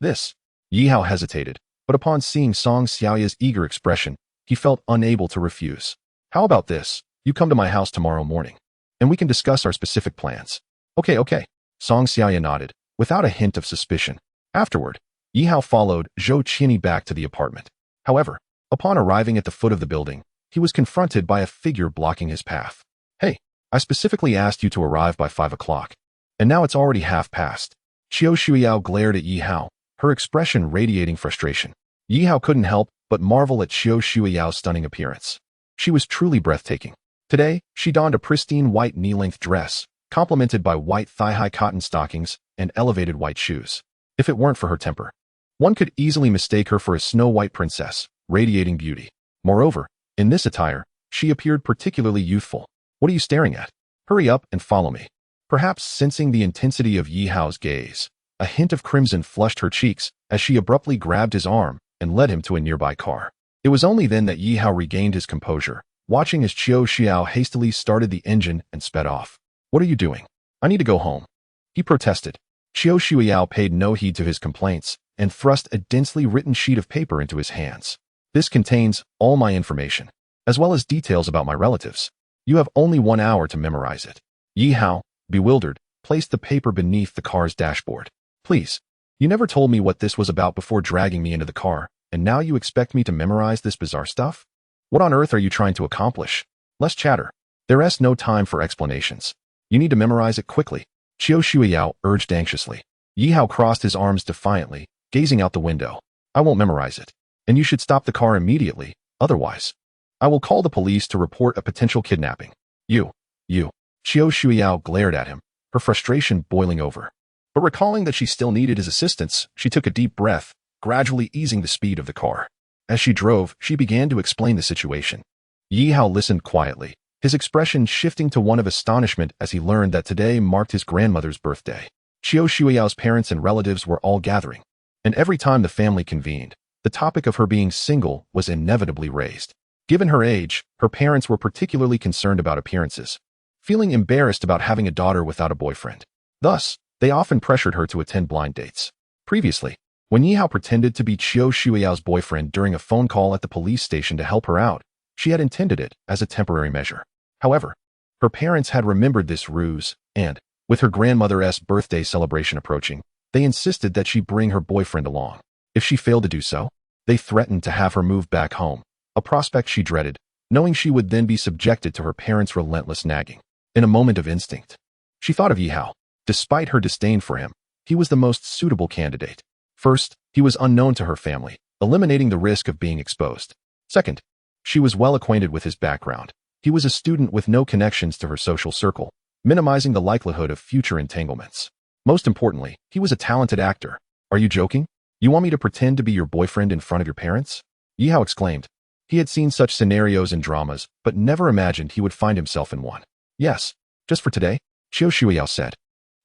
This. Yi Hao hesitated, but upon seeing Song Xiaoya's eager expression, he felt unable to refuse. How about this? You come to my house tomorrow morning, and we can discuss our specific plans. Okay. Song Xiaoya nodded, without a hint of suspicion. Afterward, Yi Hao followed Zhou Qinyi back to the apartment. However, upon arriving at the foot of the building, he was confronted by a figure blocking his path. Hey, I specifically asked you to arrive by 5 o'clock, and now it's already 1:30. Qiu Shuiyao glared at Yi Hao, her expression radiating frustration. Yi Hao couldn't help but marvel at Qiu Shuiyao's stunning appearance. She was truly breathtaking. Today, she donned a pristine white knee-length dress, complemented by white thigh-high cotton stockings and elevated white shoes. If it weren't for her temper, one could easily mistake her for a snow-white princess. radiating beauty. Moreover, in this attire, she appeared particularly youthful. What are you staring at? Hurry up and follow me. Perhaps sensing the intensity of Yi Hao's gaze, a hint of crimson flushed her cheeks as she abruptly grabbed his arm and led him to a nearby car. It was only then that Yi Hao regained his composure, watching as Qiu Xiao hastily started the engine and sped off. What are you doing? I need to go home, he protested. Qiu Xiao paid no heed to his complaints and thrust a densely written sheet of paper into his hands. This contains all my information, as well as details about my relatives. You have only 1 hour to memorize it. Yi Hao, bewildered, placed the paper beneath the car's dashboard. Please, you never told me what this was about before dragging me into the car, and now you expect me to memorize this bizarre stuff? What on earth are you trying to accomplish? Less chatter. There is no time for explanations. You need to memorize it quickly, Qiu Shuiyao urged anxiously. Yi Hao crossed his arms defiantly, gazing out the window. I won't memorize it. And you should stop the car immediately, otherwise I will call the police to report a potential kidnapping. You. Qiu Shuiyao glared at him, her frustration boiling over. But recalling that she still needed his assistance, she took a deep breath, gradually easing the speed of the car. As she drove, she began to explain the situation. Yi Hao listened quietly, his expression shifting to one of astonishment as he learned that today marked his grandmother's birthday. Qiu Shuiyao's parents and relatives were all gathering, and every time the family convened, the topic of her being single was inevitably raised. Given her age, her parents were particularly concerned about appearances, feeling embarrassed about having a daughter without a boyfriend. Thus, they often pressured her to attend blind dates. Previously, when Yi Hao pretended to be Qiu Shuiyao's boyfriend during a phone call at the police station to help her out, she had intended it as a temporary measure. However, her parents had remembered this ruse, and, with her grandmother's birthday celebration approaching, they insisted that she bring her boyfriend along. If she failed to do so, they threatened to have her move back home, a prospect she dreaded, knowing she would then be subjected to her parents' relentless nagging. In a moment of instinct, she thought of Yi Hao. Despite her disdain for him, he was the most suitable candidate. First, he was unknown to her family, eliminating the risk of being exposed. Second, she was well acquainted with his background. He was a student with no connections to her social circle, minimizing the likelihood of future entanglements. Most importantly, he was a talented actor. Are you joking? You want me to pretend to be your boyfriend in front of your parents? Yi Hao exclaimed. He had seen such scenarios in dramas, but never imagined he would find himself in one. Yes, just for today, Qiu Shuiyao said,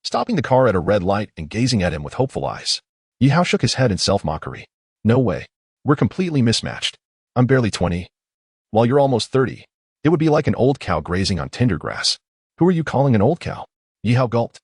stopping the car at a red light and gazing at him with hopeful eyes. Yi Hao shook his head in self-mockery. No way. We're completely mismatched. I'm barely 20, while you're almost 30. It would be like an old cow grazing on tender grass. Who are you calling an old cow? Yi Hao gulped,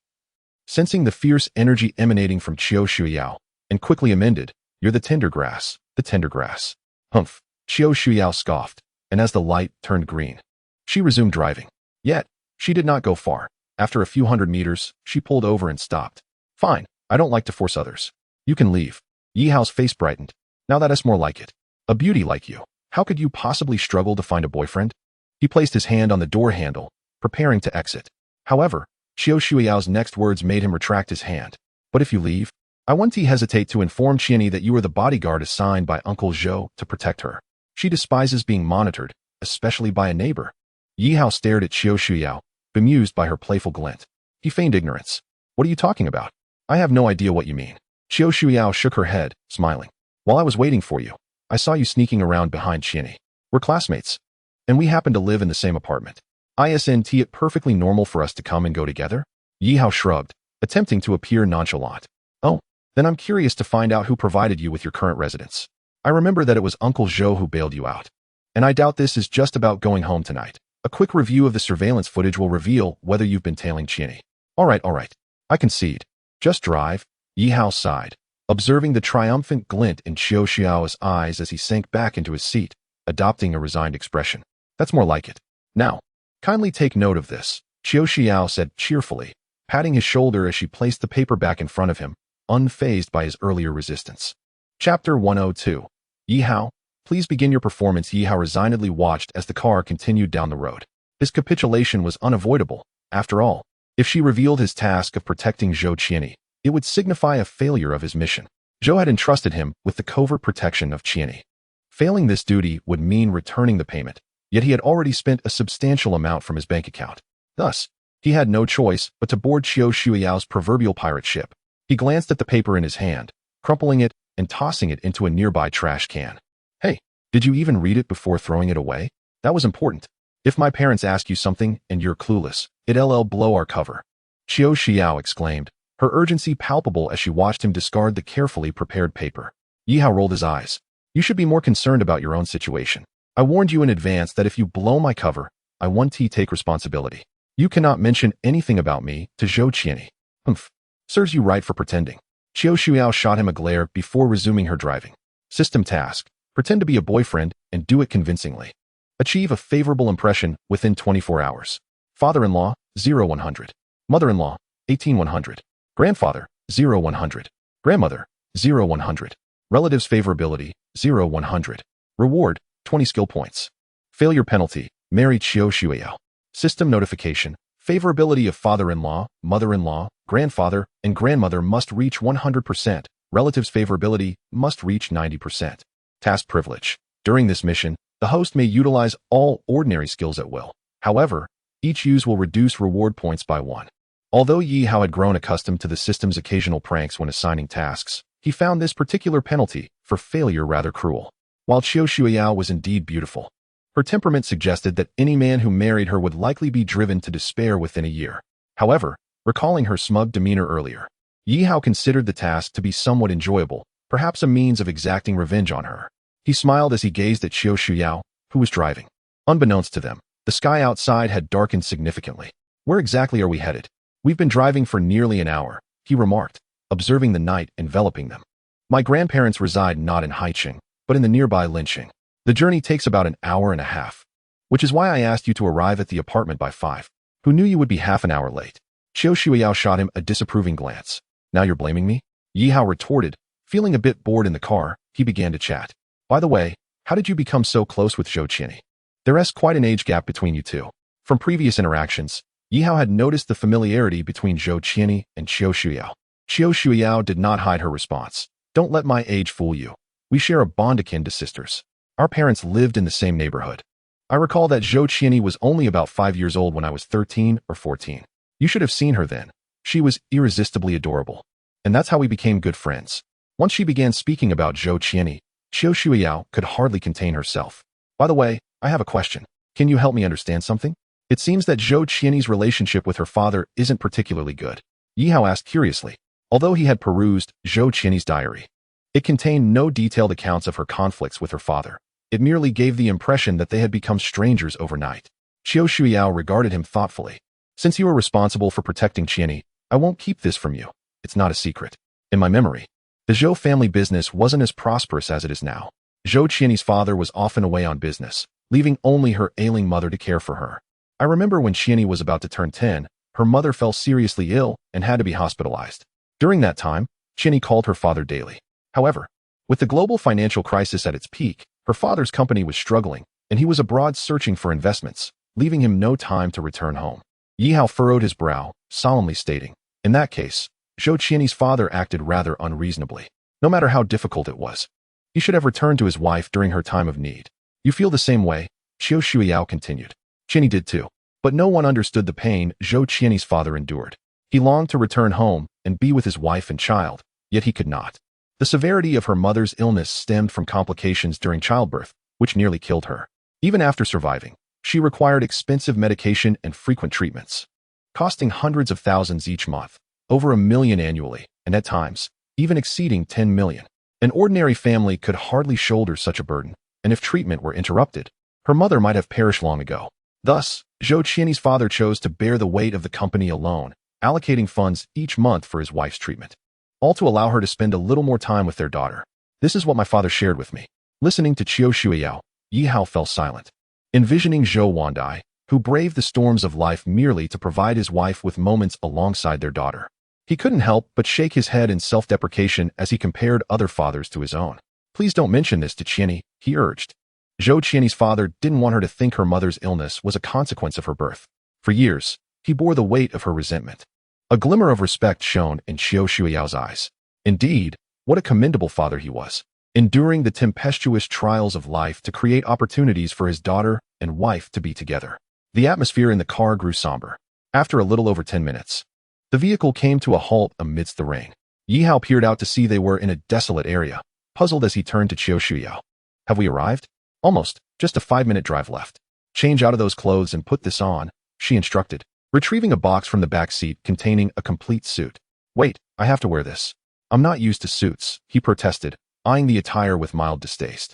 sensing the fierce energy emanating from Qiu Shuiyao, and quickly amended, you're the tender grass, the tender grass. Humph, Qiu Shuiyao scoffed, and as the light turned green, she resumed driving. Yet, she did not go far. After a few hundred meters, she pulled over and stopped. Fine, I don't like to force others. You can leave. Yi Hao's face brightened. Now that is more like it. A beauty like you. How could you possibly struggle to find a boyfriend? He placed his hand on the door handle, preparing to exit. However, Qiu Shuiyao's next words made him retract his hand. But if you leave, I won't hesitate to inform Qianni that you are the bodyguard assigned by Uncle Zhou to protect her. She despises being monitored, especially by a neighbor. Yi Hao stared at Qiu Shuiyao, bemused by her playful glint. He feigned ignorance. What are you talking about? I have no idea what you mean. Qiu Shuiyao shook her head, smiling. While I was waiting for you, I saw you sneaking around behind Qianni. We're classmates, and we happen to live in the same apartment. Isn't it perfectly normal for us to come and go together? Yi Hao shrugged, attempting to appear nonchalant. Oh, then I'm curious to find out who provided you with your current residence. I remember that it was Uncle Zhou who bailed you out. And I doubt this is just about going home tonight. A quick review of the surveillance footage will reveal whether you've been tailing Qianni. All right. I concede. Just drive. Yi Hao sighed, observing the triumphant glint in Qiu Xiao's eyes as he sank back into his seat, adopting a resigned expression. That's more like it. Now, kindly take note of this, Qiu Xiao said cheerfully, patting his shoulder as she placed the paper back in front of him, unfazed by his earlier resistance. Chapter 102. Yi Hao, please begin your performance. Yi Hao resignedly watched as the car continued down the road. His capitulation was unavoidable. After all, if she revealed his task of protecting Zhou Qianni, it would signify a failure of his mission. Zhou had entrusted him with the covert protection of Qianni. Failing this duty would mean returning the payment, yet he had already spent a substantial amount from his bank account. Thus, he had no choice but to board Qiu Shuiyao's proverbial pirate ship. He glanced at the paper in his hand, crumpling it and tossing it into a nearby trash can. Hey, Did you even read it before throwing it away? That was important. If my parents ask you something and you're clueless, it'll blow our cover. Qiu Xiao exclaimed, her urgency palpable as she watched him discard the carefully prepared paper. Yi Hao rolled his eyes. You should be more concerned about your own situation. I warned you in advance that if you blow my cover, I want to take responsibility. You cannot mention anything about me to Zhou Qiani. Humph. Serves you right for pretending. Qiu Xiao shot him a glare before resuming her driving. System task. Pretend to be a boyfriend and do it convincingly. Achieve a favorable impression within 24 hours. Father-in-law, 0-100. Mother-in-law, 18-100. Grandfather, 0-100. Grandmother, 0-100. Relatives favorability, 0-100. Reward, 20 skill points. Failure penalty, marry Qiu Xiao. System notification. Favorability of father-in-law, mother-in-law, grandfather, and grandmother must reach 100%. Relatives favorability must reach 90%. Task privilege. During this mission, the host may utilize all ordinary skills at will. However, each use will reduce reward points by 1. Although Yi Hao had grown accustomed to the system's occasional pranks when assigning tasks, he found this particular penalty for failure rather cruel. While Qiu Xiao was indeed beautiful, her temperament suggested that any man who married her would likely be driven to despair within a year. However, recalling her smug demeanor earlier, Yi Hao considered the task to be somewhat enjoyable, perhaps a means of exacting revenge on her. He smiled as he gazed at Qiu Xiao, who was driving. Unbeknownst to them, the sky outside had darkened significantly. Where exactly are we headed? We've been driving for nearly an hour, he remarked, observing the night enveloping them. My grandparents reside not in Haiqing, but in the nearby Linqing. The journey takes about an hour and a half, which is why I asked you to arrive at the apartment by 5. Who knew you would be half an hour late? Qiu Xiao shot him a disapproving glance. Now you're blaming me? Yi Hao retorted. Feeling a bit bored in the car, he began to chat. By the way, how did you become so close with Zhou Qiani? There's quite an age gap between you two. From previous interactions, Yi Hao had noticed the familiarity between Zhou Qiani and Qiu Xiao. Qiu Xiao did not hide her response. Don't let my age fool you. We share a bond akin to sisters. Our parents lived in the same neighborhood. I recall that Zhou Qiani was only about 5 years old when I was 13 or 14. You should have seen her then. She was irresistibly adorable. And that's how we became good friends. Once she began speaking about Zhou Qiani, Qiu Xiao could hardly contain herself. By the way, I have a question. Can you help me understand something? It seems that Zhou Qiani's relationship with her father isn't particularly good. Yi Hao asked curiously, although he had perused Zhou Qiani's diary. It contained no detailed accounts of her conflicts with her father. It merely gave the impression that they had become strangers overnight. Qiu Xiao regarded him thoughtfully. Since you are responsible for protecting Qiani, I won't keep this from you. It's not a secret. In my memory, the Zhou family business wasn't as prosperous as it is now. Zhou Qiani's father was often away on business, leaving only her ailing mother to care for her. I remember when Qiani was about to turn 10, her mother fell seriously ill and had to be hospitalized. During that time, Qiani called her father daily. However, with the global financial crisis at its peak, her father's company was struggling, and he was abroad searching for investments, leaving him no time to return home. Yi Hao furrowed his brow, solemnly stating, in that case, Zhou Qiani's father acted rather unreasonably. No matter how difficult it was, he should have returned to his wife during her time of need. You feel the same way? Qiu Xiao continued. Qiani did too. But no one understood the pain Zhou Qiani's father endured. He longed to return home and be with his wife and child, yet he could not. The severity of her mother's illness stemmed from complications during childbirth, which nearly killed her. Even after surviving, she required expensive medication and frequent treatments, costing hundreds of thousands each month, over $1 million annually, and at times, even exceeding $10 million. An ordinary family could hardly shoulder such a burden, and if treatment were interrupted, her mother might have perished long ago. Thus, Zhou Qiani's father chose to bear the weight of the company alone, allocating funds each month for his wife's treatment, all to allow her to spend a little more time with their daughter. This is what my father shared with me. Listening to Qiu Xiao, Yi Hao fell silent. Envisioning Zhou Wandai, who braved the storms of life merely to provide his wife with moments alongside their daughter. He couldn't help but shake his head in self-deprecation as he compared other fathers to his own. Please don't mention this to Qiani, he urged. Zhou Qiani's father didn't want her to think her mother's illness was a consequence of her birth. For years, he bore the weight of her resentment. A glimmer of respect shone in Qiu Xiao's eyes. Indeed, what a commendable father he was, enduring the tempestuous trials of life to create opportunities for his daughter and wife to be together. The atmosphere in the car grew somber. After a little over 10 minutes, the vehicle came to a halt amidst the rain. Yi Hao peered out to see they were in a desolate area, puzzled as he turned to Qiu Xiao. Have we arrived? Almost. Just a 5-minute drive left. Change out of those clothes and put this on, she instructed, retrieving a box from the back seat containing a complete suit. Wait, I have to wear this. I'm not used to suits, he protested, eyeing the attire with mild distaste.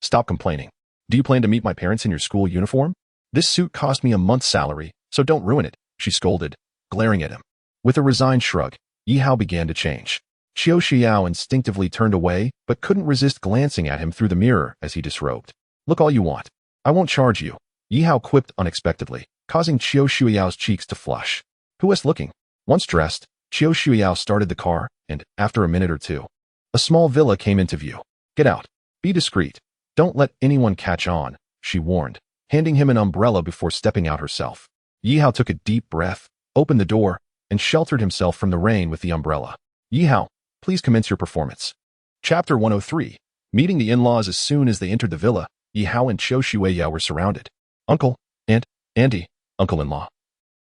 Stop complaining. Do you plan to meet my parents in your school uniform? This suit cost me a month's salary, so don't ruin it, she scolded, glaring at him. With a resigned shrug, Yi Hao began to change. Xiao Xiao instinctively turned away, but couldn't resist glancing at him through the mirror as he disrobed. Look all you want. I won't charge you, Yi Hao quipped unexpectedly, causing Xiao Xiao's cheeks to flush. Who was looking? Once dressed, Xiao Xiao started the car, and, after a minute or two, a small villa came into view. Get out. Be discreet. Don't let anyone catch on, she warned, handing him an umbrella before stepping out herself. Yi Hao took a deep breath, opened the door, and sheltered himself from the rain with the umbrella. Yi Hao, please commence your performance. Chapter 103. Meeting the in-laws. As soon as they entered the villa, Yi Hao and Xiao Shuiyao were surrounded. Uncle, Aunt, Auntie, uncle-in-law.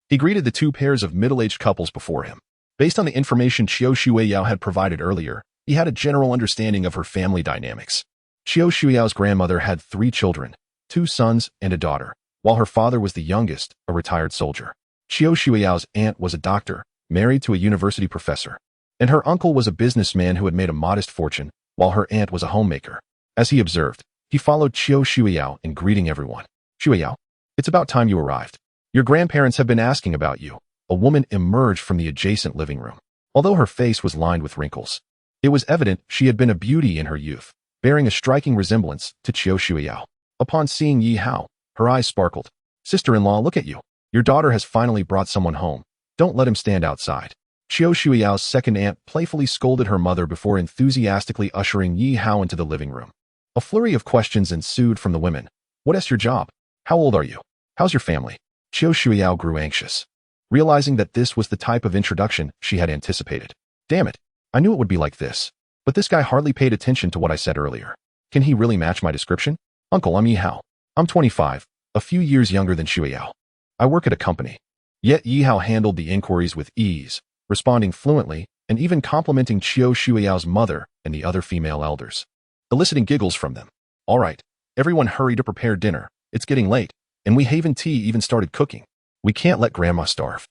He greeted the two pairs of middle-aged couples before him. Based on the information Xiao Shuiyao had provided earlier, he had a general understanding of her family dynamics. Xiao Shuiyao's grandmother had 3 children, 2 sons and a daughter, while her father was the youngest, a retired soldier. Xiao Shuiyao's aunt was a doctor, married to a university professor, and her uncle was a businessman who had made a modest fortune, while her aunt was a homemaker. As he observed, he followed Xiao Shuiyao in greeting everyone. Shuiyao, it's about time you arrived. Your grandparents have been asking about you. A woman emerged from the adjacent living room. Although her face was lined with wrinkles, it was evident she had been a beauty in her youth, bearing a striking resemblance to Xiao Shuiyao. Upon seeing Yi Hao, her eyes sparkled. Sister-in-law, look at you. Your daughter has finally brought someone home. Don't let him stand outside. Xiao Shuiyao's second aunt playfully scolded her mother before enthusiastically ushering Yi Hao into the living room. A flurry of questions ensued from the women. What is your job? How old are you? How's your family? Xiao Shuiyao grew anxious, realizing that this was the type of introduction she had anticipated. Damn it, I knew it would be like this. But this guy hardly paid attention to what I said earlier. Can he really match my description? Uncle, I'm Yi Hao. I'm 25, a few years younger than Shuiyao. I work at a company. Yet Yi Hao handled the inquiries with ease, responding fluently and even complimenting Xiao Shuiyao's mother and the other female elders, eliciting giggles from them. All right, everyone hurry to prepare dinner. It's getting late, and we haven't even started cooking. We can't let Grandma starve.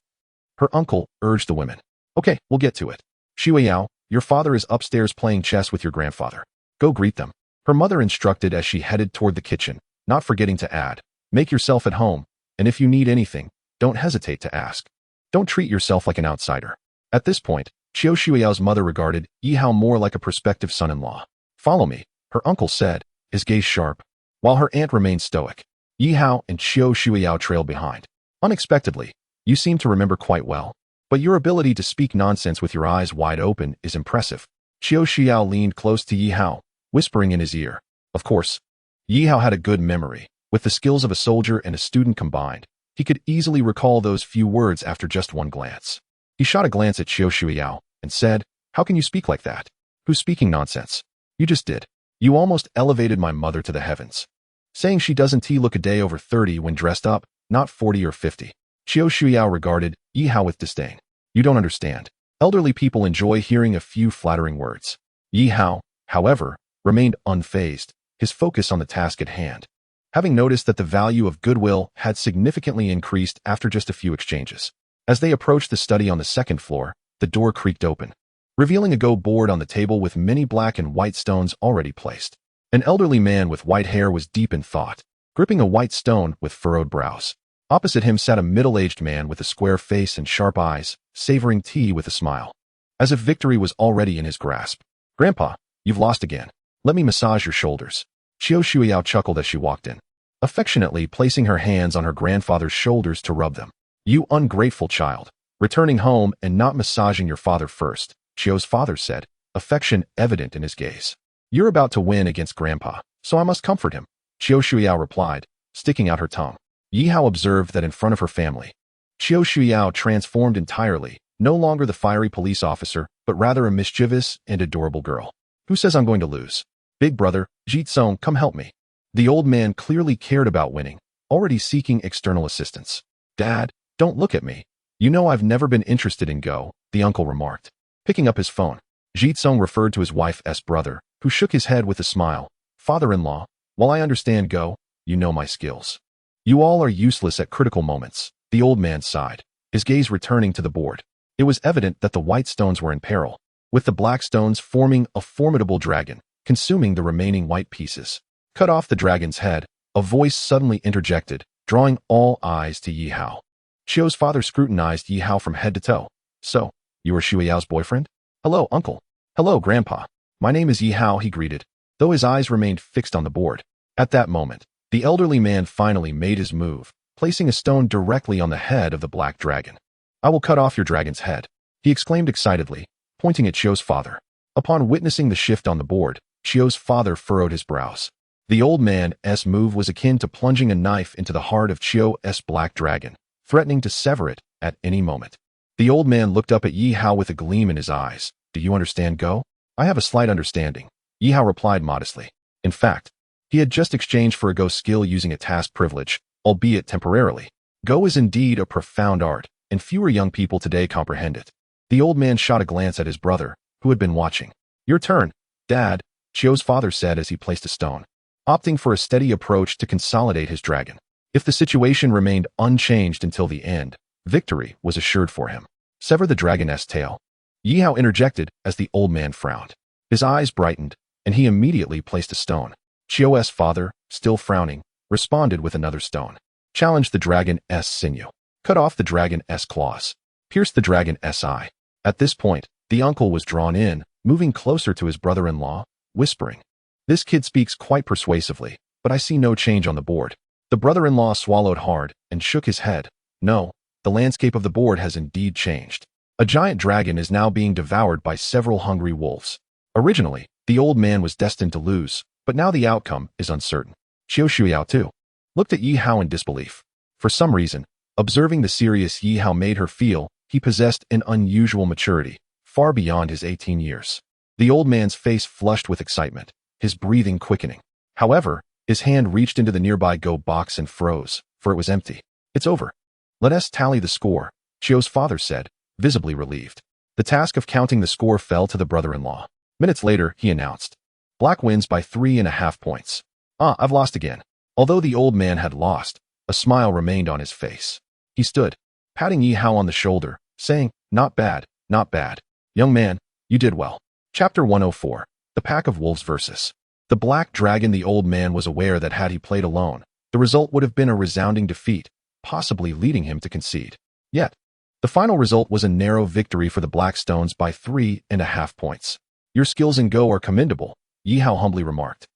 Her uncle urged the women. Okay, we'll get to it. Shuiyao, your father is upstairs playing chess with your grandfather. Go greet them. Her mother instructed as she headed toward the kitchen, not forgetting to add, make yourself at home, and if you need anything, don't hesitate to ask. Don't treat yourself like an outsider. At this point, Xiao Shuiyao's mother regarded Yi Hao more like a prospective son-in-law. Follow me, her uncle said, his gaze sharp, while her aunt remained stoic. Yi Hao and Xiao Shuiyao trailed behind. Unexpectedly, you seem to remember quite well, but your ability to speak nonsense with your eyes wide open is impressive. Xiao Xiao leaned close to Yi Hao, whispering in his ear. Of course, Yi Hao had a good memory. With the skills of a soldier and a student combined, he could easily recall those few words after just one glance. He shot a glance at Xiao Shuiyao and said, how can you speak like that? Who's speaking nonsense? You just did. You almost elevated my mother to the heavens. Saying she doesn't look a day over 30 when dressed up, not 40 or 50. Xiao Shuiyao regarded Yi Hao with disdain. You don't understand. Elderly people enjoy hearing a few flattering words. Yi Hao, however, remained unfazed, his focus on the task at hand, having noticed that the value of goodwill had significantly increased after just a few exchanges. As they approached the study on the second floor, the door creaked open, revealing a go board on the table with many black and white stones already placed. An elderly man with white hair was deep in thought, gripping a white stone with furrowed brows. Opposite him sat a middle-aged man with a square face and sharp eyes, savoring tea with a smile, as if victory was already in his grasp. Grandpa, you've lost again. Let me massage your shoulders. Xiao Shuiyao chuckled as she walked in, affectionately placing her hands on her grandfather's shoulders to rub them. You ungrateful child, returning home and not massaging your father first, Xiao's father said, affection evident in his gaze. You're about to win against Grandpa, so I must comfort him, Xiao Shuiyao replied, sticking out her tongue. Yi Hao observed that in front of her family, Xiao Shuiyao transformed entirely, no longer the fiery police officer, but rather a mischievous and adorable girl. Who says I'm going to lose? Big brother, Jitsong, come help me. The old man clearly cared about winning, already seeking external assistance. Dad, don't look at me. You know I've never been interested in Go, the uncle remarked, picking up his phone. Jitsong referred to his wife's brother, who shook his head with a smile. Father-in-law, While I understand Go, you know my skills. You all are useless at critical moments, the old man sighed, his gaze returning to the board. It was evident that the white stones were in peril, with the black stones forming a formidable dragon, consuming the remaining white pieces. Cut off the dragon's head, a voice suddenly interjected, drawing all eyes to Yi Hao. Xiu's father scrutinized Yi Hao from head to toe. So, you are Xue Yao's boyfriend? Hello, uncle. Hello, grandpa. My name is Yi Hao, he greeted, though his eyes remained fixed on the board. At that moment, the elderly man finally made his move, placing a stone directly on the head of the black dragon. I will cut off your dragon's head, he exclaimed excitedly, pointing at Xiu's father. Upon witnessing the shift on the board, Xiu's father furrowed his brows. The old man's move was akin to plunging a knife into the heart of Xiu's black dragon, threatening to sever it at any moment. The old man looked up at Yi Hao with a gleam in his eyes. Do you understand Go? I have a slight understanding, Yi Hao replied modestly. In fact, he had just exchanged for a Go skill using a task privilege, albeit temporarily. Go is indeed a profound art, and fewer young people today comprehend it. The old man shot a glance at his brother, who had been watching. Your turn, Dad, Xiu's father said as he placed a stone, opting for a steady approach to consolidate his dragon. If the situation remained unchanged until the end, victory was assured for him. Sever the dragon's tail. Yi Hao interjected as the old man frowned. His eyes brightened, and he immediately placed a stone. Xiu's father, still frowning, responded with another stone. Challenge the dragon's sinew. Cut off the dragon's claws. Pierce the dragon's eye. At this point, the uncle was drawn in, moving closer to his brother-in-law, whispering, This kid speaks quite persuasively, but I see no change on the board. The brother-in-law swallowed hard and shook his head. No, the landscape of the board has indeed changed. A giant dragon is now being devoured by several hungry wolves. Originally, the old man was destined to lose, but now the outcome is uncertain. Xue Yao too looked at Yi Hao in disbelief. For some reason, observing the serious Yi Hao made her feel he possessed an unusual maturity, far beyond his 18 years. The old man's face flushed with excitement, his breathing quickening. However, his hand reached into the nearby Go box and froze, for it was empty. It's over. Let us tally the score, Xiu's father said, visibly relieved. The task of counting the score fell to the brother-in-law. Minutes later, he announced, Black wins by 3.5 points. I've lost again. Although the old man had lost, a smile remained on his face. He stood, patting Yi Hao on the shoulder, saying, Not bad, not bad. Young man, you did well. Chapter 104. The Pack of Wolves versus the Black Dragon. The old man was aware that had he played alone, the result would have been a resounding defeat, possibly leading him to concede. Yet, the final result was a narrow victory for the Blackstones by 3.5 points. Your skills in Go are commendable, Yi Hao humbly remarked.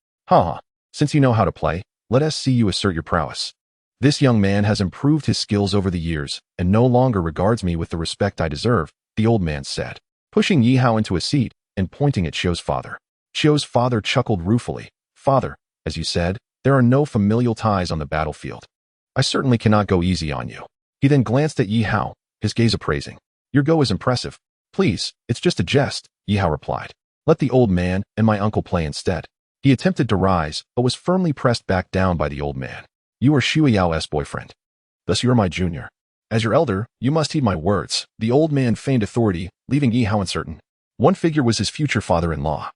Since you know how to play, let us see you assert your prowess. This young man has improved his skills over the years and no longer regards me with the respect I deserve, the old man said, pushing Yi Hao into a seat and pointing at Xiu's father. Xiu's father chuckled ruefully. Father, as you said, there are no familial ties on the battlefield. I certainly cannot go easy on you. He then glanced at Yi Hao, his gaze appraising. Your Go is impressive. Please, it's just a jest, Yi Hao replied. Let the old man and my uncle play instead. He attempted to rise, but was firmly pressed back down by the old man. You are Xue Yao's boyfriend. Thus you are my junior. As your elder, you must heed my words. The old man feigned authority, leaving Yi Hao uncertain. One figure was his future father-in-law.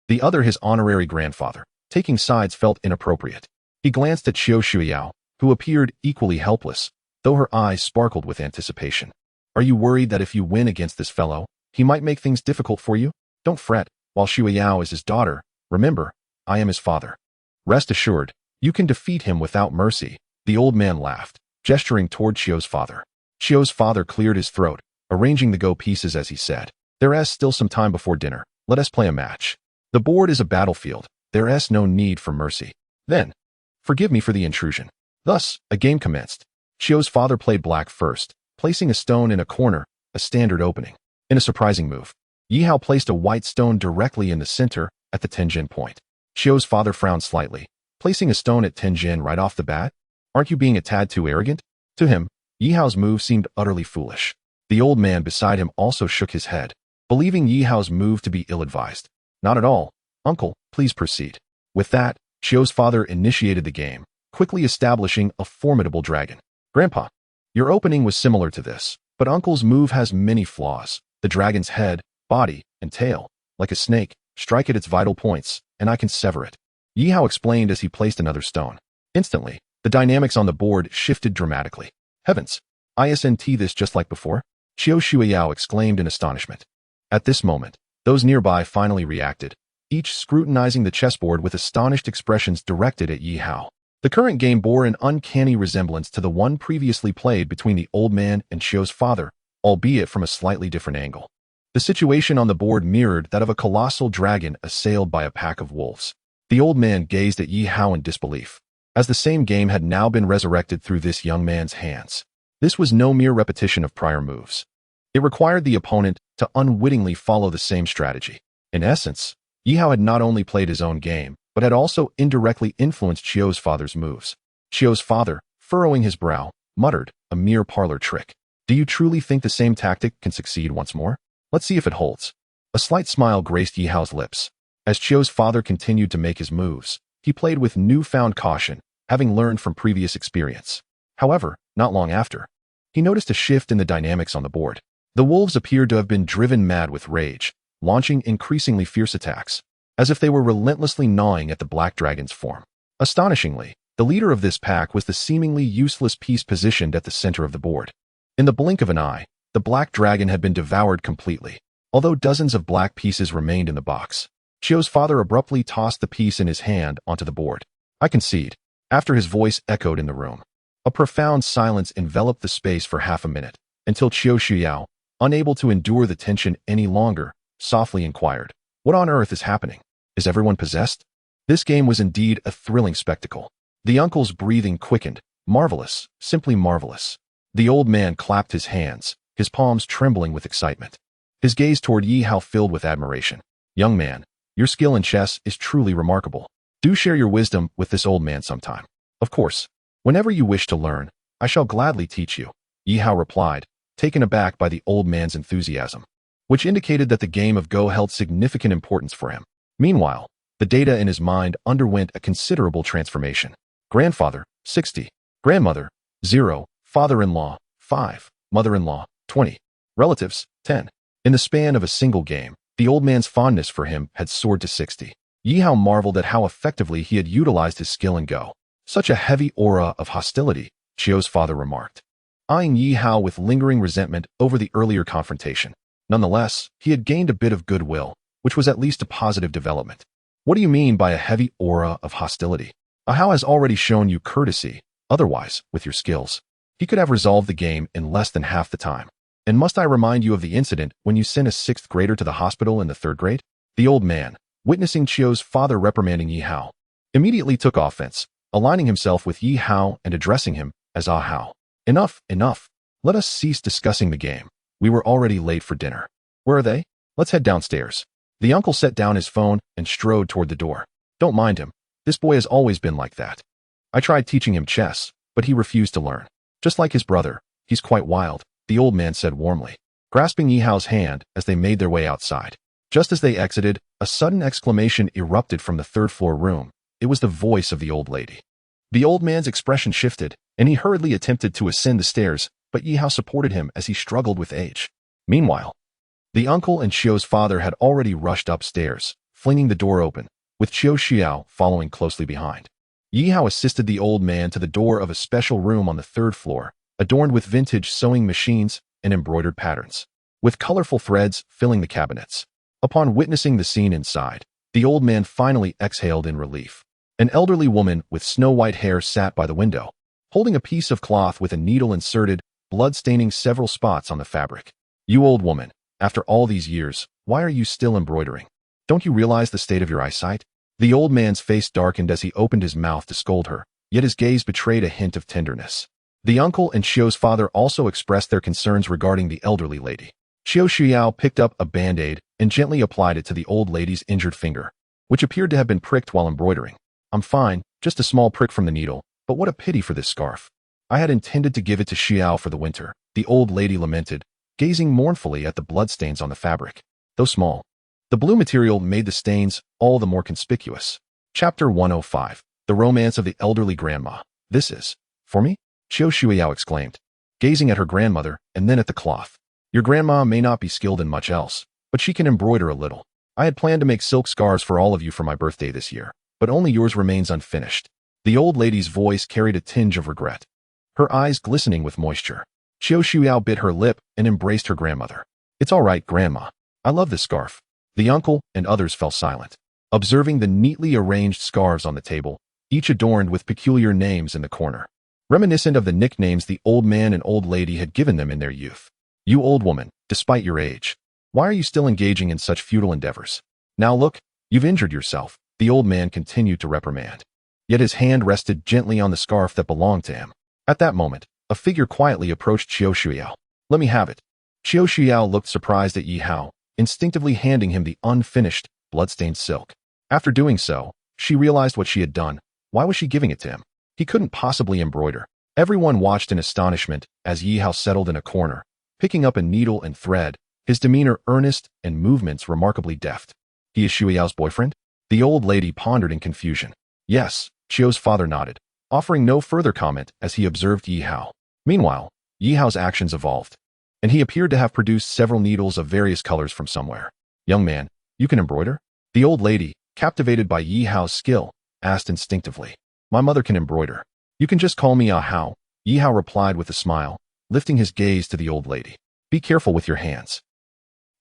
The other his honorary grandfather. Taking sides felt inappropriate. He glanced at Xue Yao, who appeared equally helpless, though her eyes sparkled with anticipation. Are you worried that if you win against this fellow, he might make things difficult for you? Don't fret. While Xue Yao is his daughter, remember, I am his father. Rest assured, you can defeat him without mercy. The old man laughed, gesturing toward Xiu's father. Xiu's father cleared his throat, arranging the Go pieces as he said, There is still some time before dinner. Let us play a match. The board is a battlefield. There is no need for mercy. Then, forgive me for the intrusion. Thus, a game commenced. Xiu's father played black first, placing a stone in a corner, a standard opening. In a surprising move, Yi Hao placed a white stone directly in the center, at the Tenjin point. Xiu's father frowned slightly, placing a stone at Tenjin right off the bat. Aren't you being a tad too arrogant? To him, Yi Hao's move seemed utterly foolish. The old man beside him also shook his head, believing Yi Hao's move to be ill-advised. Not at all. Uncle, please proceed. With that, Xiu's father initiated the game, quickly establishing a formidable dragon. Grandpa, your opening was similar to this, but Uncle's move has many flaws. The dragon's head, body, and tail, like a snake, strike at its vital points, and I can sever it. Yi Hao explained as he placed another stone. Instantly, the dynamics on the board shifted dramatically. Heavens! Isn't this just like before? Qiu Shuiyao exclaimed in astonishment. At this moment, those nearby finally reacted, each scrutinizing the chessboard with astonished expressions directed at Yi Hao. The current game bore an uncanny resemblance to the one previously played between the old man and Qiu's father, albeit from a slightly different angle. The situation on the board mirrored that of a colossal dragon assailed by a pack of wolves. The old man gazed at Yi Hao in disbelief, as the same game had now been resurrected through this young man's hands. This was no mere repetition of prior moves. It required the opponent to unwittingly follow the same strategy. In essence, Yi Hao had not only played his own game, but had also indirectly influenced Qiu's father's moves. Qiu's father, furrowing his brow, muttered, "A mere parlor trick. Do you truly think the same tactic can succeed once more? Let's see if it holds." A slight smile graced Yi Hao's lips. As Qiu's father continued to make his moves, he played with newfound caution, having learned from previous experience. However, not long after, he noticed a shift in the dynamics on the board. The wolves appeared to have been driven mad with rage, launching increasingly fierce attacks, as if they were relentlessly gnawing at the black dragon's form. Astonishingly, the leader of this pack was the seemingly useless piece positioned at the center of the board. In the blink of an eye, the black dragon had been devoured completely, although dozens of black pieces remained in the box. Qiu's father abruptly tossed the piece in his hand onto the board. "I concede," after his voice echoed in the room. A profound silence enveloped the space for half a minute, until Qiu Shuyao, unable to endure the tension any longer, softly inquired, "What on earth is happening? Is everyone possessed?" This game was indeed a thrilling spectacle. The uncle's breathing quickened. Marvelous, simply marvelous. The old man clapped his hands, his palms trembling with excitement. His gaze toward Yi Hao filled with admiration. "Young man, your skill in chess is truly remarkable. Do share your wisdom with this old man sometime." "Of course. Whenever you wish to learn, I shall gladly teach you," Yi Hao replied, taken aback by the old man's enthusiasm, which indicated that the game of Go held significant importance for him. Meanwhile, the data in his mind underwent a considerable transformation. Grandfather, 60. Grandmother, 0. Father-in-law, 5. Mother-in-law, 20. Relatives, 10. In the span of a single game, the old man's fondness for him had soared to 60. Yi Hao marveled at how effectively he had utilized his skill in Go. "Such a heavy aura of hostility," Qiu's father remarked, eyeing Yi Hao with lingering resentment over the earlier confrontation. Nonetheless, he had gained a bit of goodwill, which was at least a positive development. "What do you mean by a heavy aura of hostility? Hao has already shown you courtesy. Otherwise, with your skills, he could have resolved the game in less than half the time. And must I remind you of the incident when you sent a 6th grader to the hospital in the 3rd grade?" The old man, witnessing Qiu's father reprimanding Yi Hao, immediately took offense, aligning himself with Yi Hao and addressing him as "Ah Hao. Enough, enough. Let us cease discussing the game. We were already late for dinner. Where are they? Let's head downstairs." The uncle set down his phone and strode toward the door. "Don't mind him. This boy has always been like that. I tried teaching him chess, but he refused to learn. Just like his brother, he's quite wild," the old man said warmly, grasping Yi Hao's hand as they made their way outside. Just as they exited, a sudden exclamation erupted from the 3rd-floor room. It was the voice of the old lady. The old man's expression shifted, and he hurriedly attempted to ascend the stairs, but Yi Hao supported him as he struggled with age. Meanwhile, the uncle and Qiu's father had already rushed upstairs, flinging the door open, with Qiu Xiao following closely behind. Yi Hao assisted the old man to the door of a special room on the 3rd floor, adorned with vintage sewing machines and embroidered patterns, with colorful threads filling the cabinets. Upon witnessing the scene inside, the old man finally exhaled in relief. An elderly woman with snow-white hair sat by the window, holding a piece of cloth with a needle inserted, blood-staining several spots on the fabric. "You old woman, after all these years, why are you still embroidering? Don't you realize the state of your eyesight?" The old man's face darkened as he opened his mouth to scold her, yet his gaze betrayed a hint of tenderness. The uncle and Qiu's father also expressed their concerns regarding the elderly lady. Qiu Xiao picked up a band-aid and gently applied it to the old lady's injured finger, which appeared to have been pricked while embroidering. "I'm fine, just a small prick from the needle, but what a pity for this scarf. I had intended to give it to Xiao for the winter," the old lady lamented, gazing mournfully at the bloodstains on the fabric. Though small, the blue material made the stains all the more conspicuous. Chapter 105. The Romance of the Elderly Grandma. "This is for me?" Qiu Shuiyao exclaimed, gazing at her grandmother and then at the cloth. "Your grandma may not be skilled in much else, but she can embroider a little. I had planned to make silk scarves for all of you for my birthday this year. but only yours remains unfinished. The old lady's voice carried a tinge of regret, her eyes glistening with moisture. Qiu Shuiao bit her lip and embraced her grandmother. It's all right, Grandma. I love this scarf. The uncle and others fell silent, observing the neatly arranged scarves on the table, each adorned with peculiar names in the corner, reminiscent of the nicknames the old man and old lady had given them in their youth. You old woman, despite your age, why are you still engaging in such futile endeavors? Now look, you've injured yourself, the old man continued to reprimand. Yet his hand rested gently on the scarf that belonged to him. At that moment, a figure quietly approached Qiu Shuiao. Let me have it. Qiu Shuiao looked surprised at Yi Hao, instinctively handing him the unfinished, blood-stained silk. After doing so, she realized what she had done. Why was she giving it to him? He couldn't possibly embroider. Everyone watched in astonishment as Yi Hao settled in a corner, picking up a needle and thread, his demeanor earnest and movements remarkably deft. He is Shuiao's boyfriend? The old lady pondered in confusion. Yes, Qiu's father nodded, offering no further comment as he observed Yi Hao. Meanwhile, Yi Hao's actions evolved, and he appeared to have produced several needles of various colors from somewhere. Young man, you can embroider? The old lady, captivated by Yi Hao's skill, asked instinctively. My mother can embroider. You can just call me Ah Hao, Yi Hao replied with a smile, lifting his gaze to the old lady. Be careful with your hands.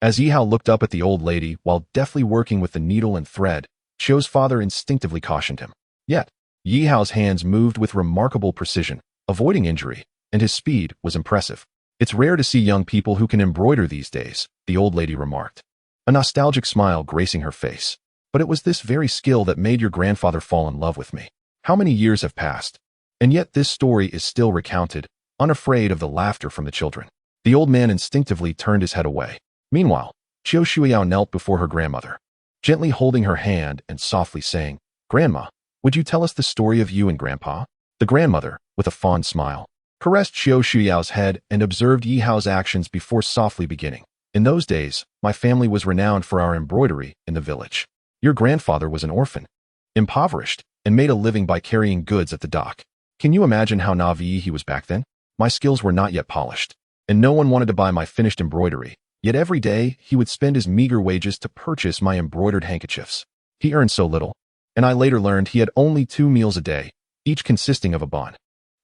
As Yi Hao looked up at the old lady while deftly working with the needle and thread, Qiu's father instinctively cautioned him. Yet, Yi Hao's hands moved with remarkable precision, avoiding injury, and his speed was impressive. It's rare to see young people who can embroider these days, the old lady remarked, a nostalgic smile gracing her face. But it was this very skill that made your grandfather fall in love with me. How many years have passed? And yet this story is still recounted, unafraid of the laughter from the children. The old man instinctively turned his head away. Meanwhile, Qiu Shuiao knelt before her grandmother, gently holding her hand and softly saying, Grandma, would you tell us the story of you and Grandpa? The grandmother, with a fond smile, caressed Qiu Shuiao's head and observed Yi Hao's actions before softly beginning. In those days, my family was renowned for our embroidery in the village. Your grandfather was an orphan, impoverished, and made a living by carrying goods at the dock. Can you imagine how naive he was back then? My skills were not yet polished, and no one wanted to buy my finished embroidery, yet every day he would spend his meager wages to purchase my embroidered handkerchiefs. He earned so little, and I later learned he had only 2 meals a day, each consisting of a bun.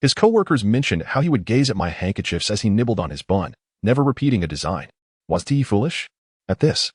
His co-workers mentioned how he would gaze at my handkerchiefs as he nibbled on his bun, never repeating a design. Was he foolish? At this,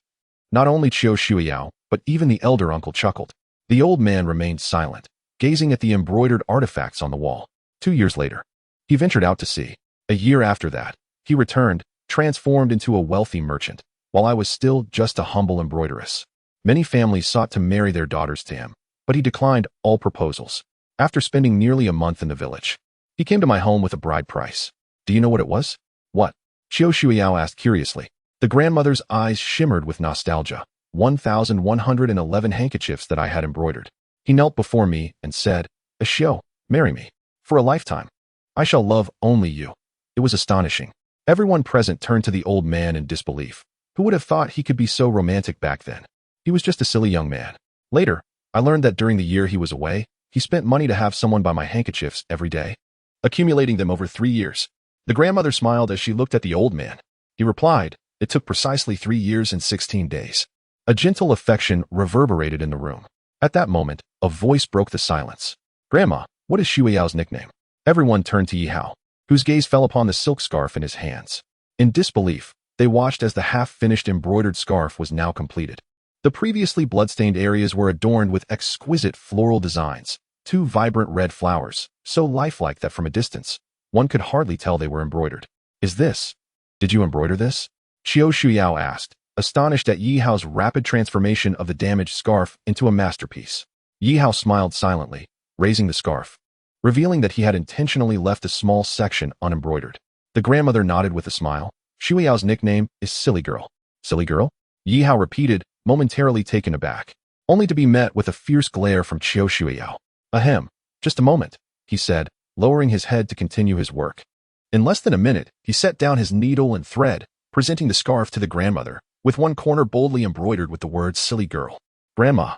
not only Qiu Shuiao, but even the elder uncle chuckled. The old man remained silent, gazing at the embroidered artifacts on the wall. 2 years later, he ventured out to sea. A year after that, he returned, transformed into a wealthy merchant, while I was still just a humble embroideress. Many families sought to marry their daughters to him, but he declined all proposals. After spending nearly a month in the village, he came to my home with a bride price. Do you know what it was? What? Qiu Shuiao asked curiously. The grandmother's eyes shimmered with nostalgia. 1,111 handkerchiefs that I had embroidered. He knelt before me and said, Qiu, marry me. For a lifetime. I shall love only you. It was astonishing. Everyone present turned to the old man in disbelief. Who would have thought he could be so romantic back then? He was just a silly young man. Later, I learned that during the year he was away, he spent money to have someone buy my handkerchiefs every day, accumulating them over 3 years. The grandmother smiled as she looked at the old man. He replied, it took precisely 3 years and 16 days. A gentle affection reverberated in the room. At that moment, a voice broke the silence. Grandma, what is Shuiao's nickname? Everyone turned to Yi Hao, whose gaze fell upon the silk scarf in his hands. In disbelief, they watched as the half-finished embroidered scarf was now completed. The previously blood-stained areas were adorned with exquisite floral designs, 2 vibrant red flowers, so lifelike that from a distance, one could hardly tell they were embroidered. Did you embroider this? Qiu Shuiao asked, astonished at Yi Hao's rapid transformation of the damaged scarf into a masterpiece. Yi Hao smiled silently, raising the scarf, revealing that he had intentionally left a small section unembroidered. The grandmother nodded with a smile. Shuiao's nickname is Silly Girl. Silly Girl? Yi Hao repeated, momentarily taken aback, only to be met with a fierce glare from Qiu Shuiao. Ahem, just a moment, he said, lowering his head to continue his work. In less than a minute, he set down his needle and thread, presenting the scarf to the grandmother, with one corner boldly embroidered with the words Silly Girl. Grandma,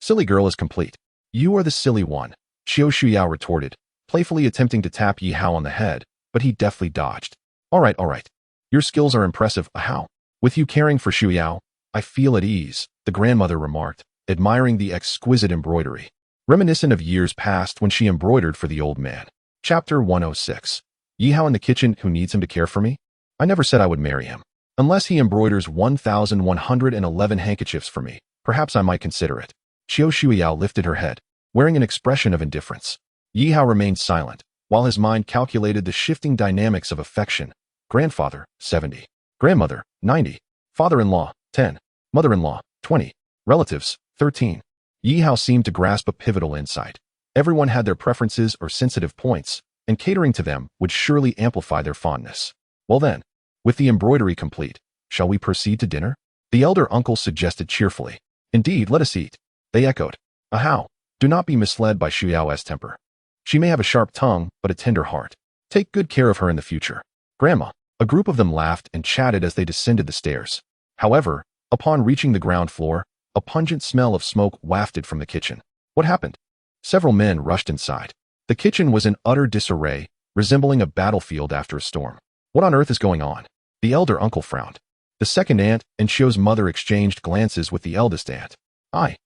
Silly Girl is complete. You are the silly one, Qiu Shuiao retorted, playfully attempting to tap Yi Hao on the head, but he deftly dodged. All right. Your skills are impressive, Hao. With you caring for Shuiao, I feel at ease, the grandmother remarked, admiring the exquisite embroidery. reminiscent of years past when she embroidered for the old man. Chapter 106. Yi Hao in the kitchen who needs him to care for me? I never said I would marry him. Unless he embroiders 1,111 handkerchiefs for me, perhaps I might consider it. Xiao Shuiyao lifted her head, wearing an expression of indifference. Yi Hao remained silent, while his mind calculated the shifting dynamics of affection. Grandfather, 70. Grandmother, 90. Father-in-law, 10. Mother-in-law, 20. Relatives, 13. Yi Hao seemed to grasp a pivotal insight. Everyone had their preferences or sensitive points, and catering to them would surely amplify their fondness. Well then, with the embroidery complete, shall we proceed to dinner? The elder uncle suggested cheerfully. Indeed, let us eat. They echoed. How? Do not be misled by Shuyao's temper. She may have a sharp tongue, but a tender heart. Take good care of her in the future. Grandma. A group of them laughed and chatted as they descended the stairs. However, upon reaching the ground floor, a pungent smell of smoke wafted from the kitchen. What happened? Several men rushed inside. The kitchen was in utter disarray, resembling a battlefield after a storm. What on earth is going on? The elder uncle frowned. The second aunt and Shio's mother exchanged glances with the eldest aunt. I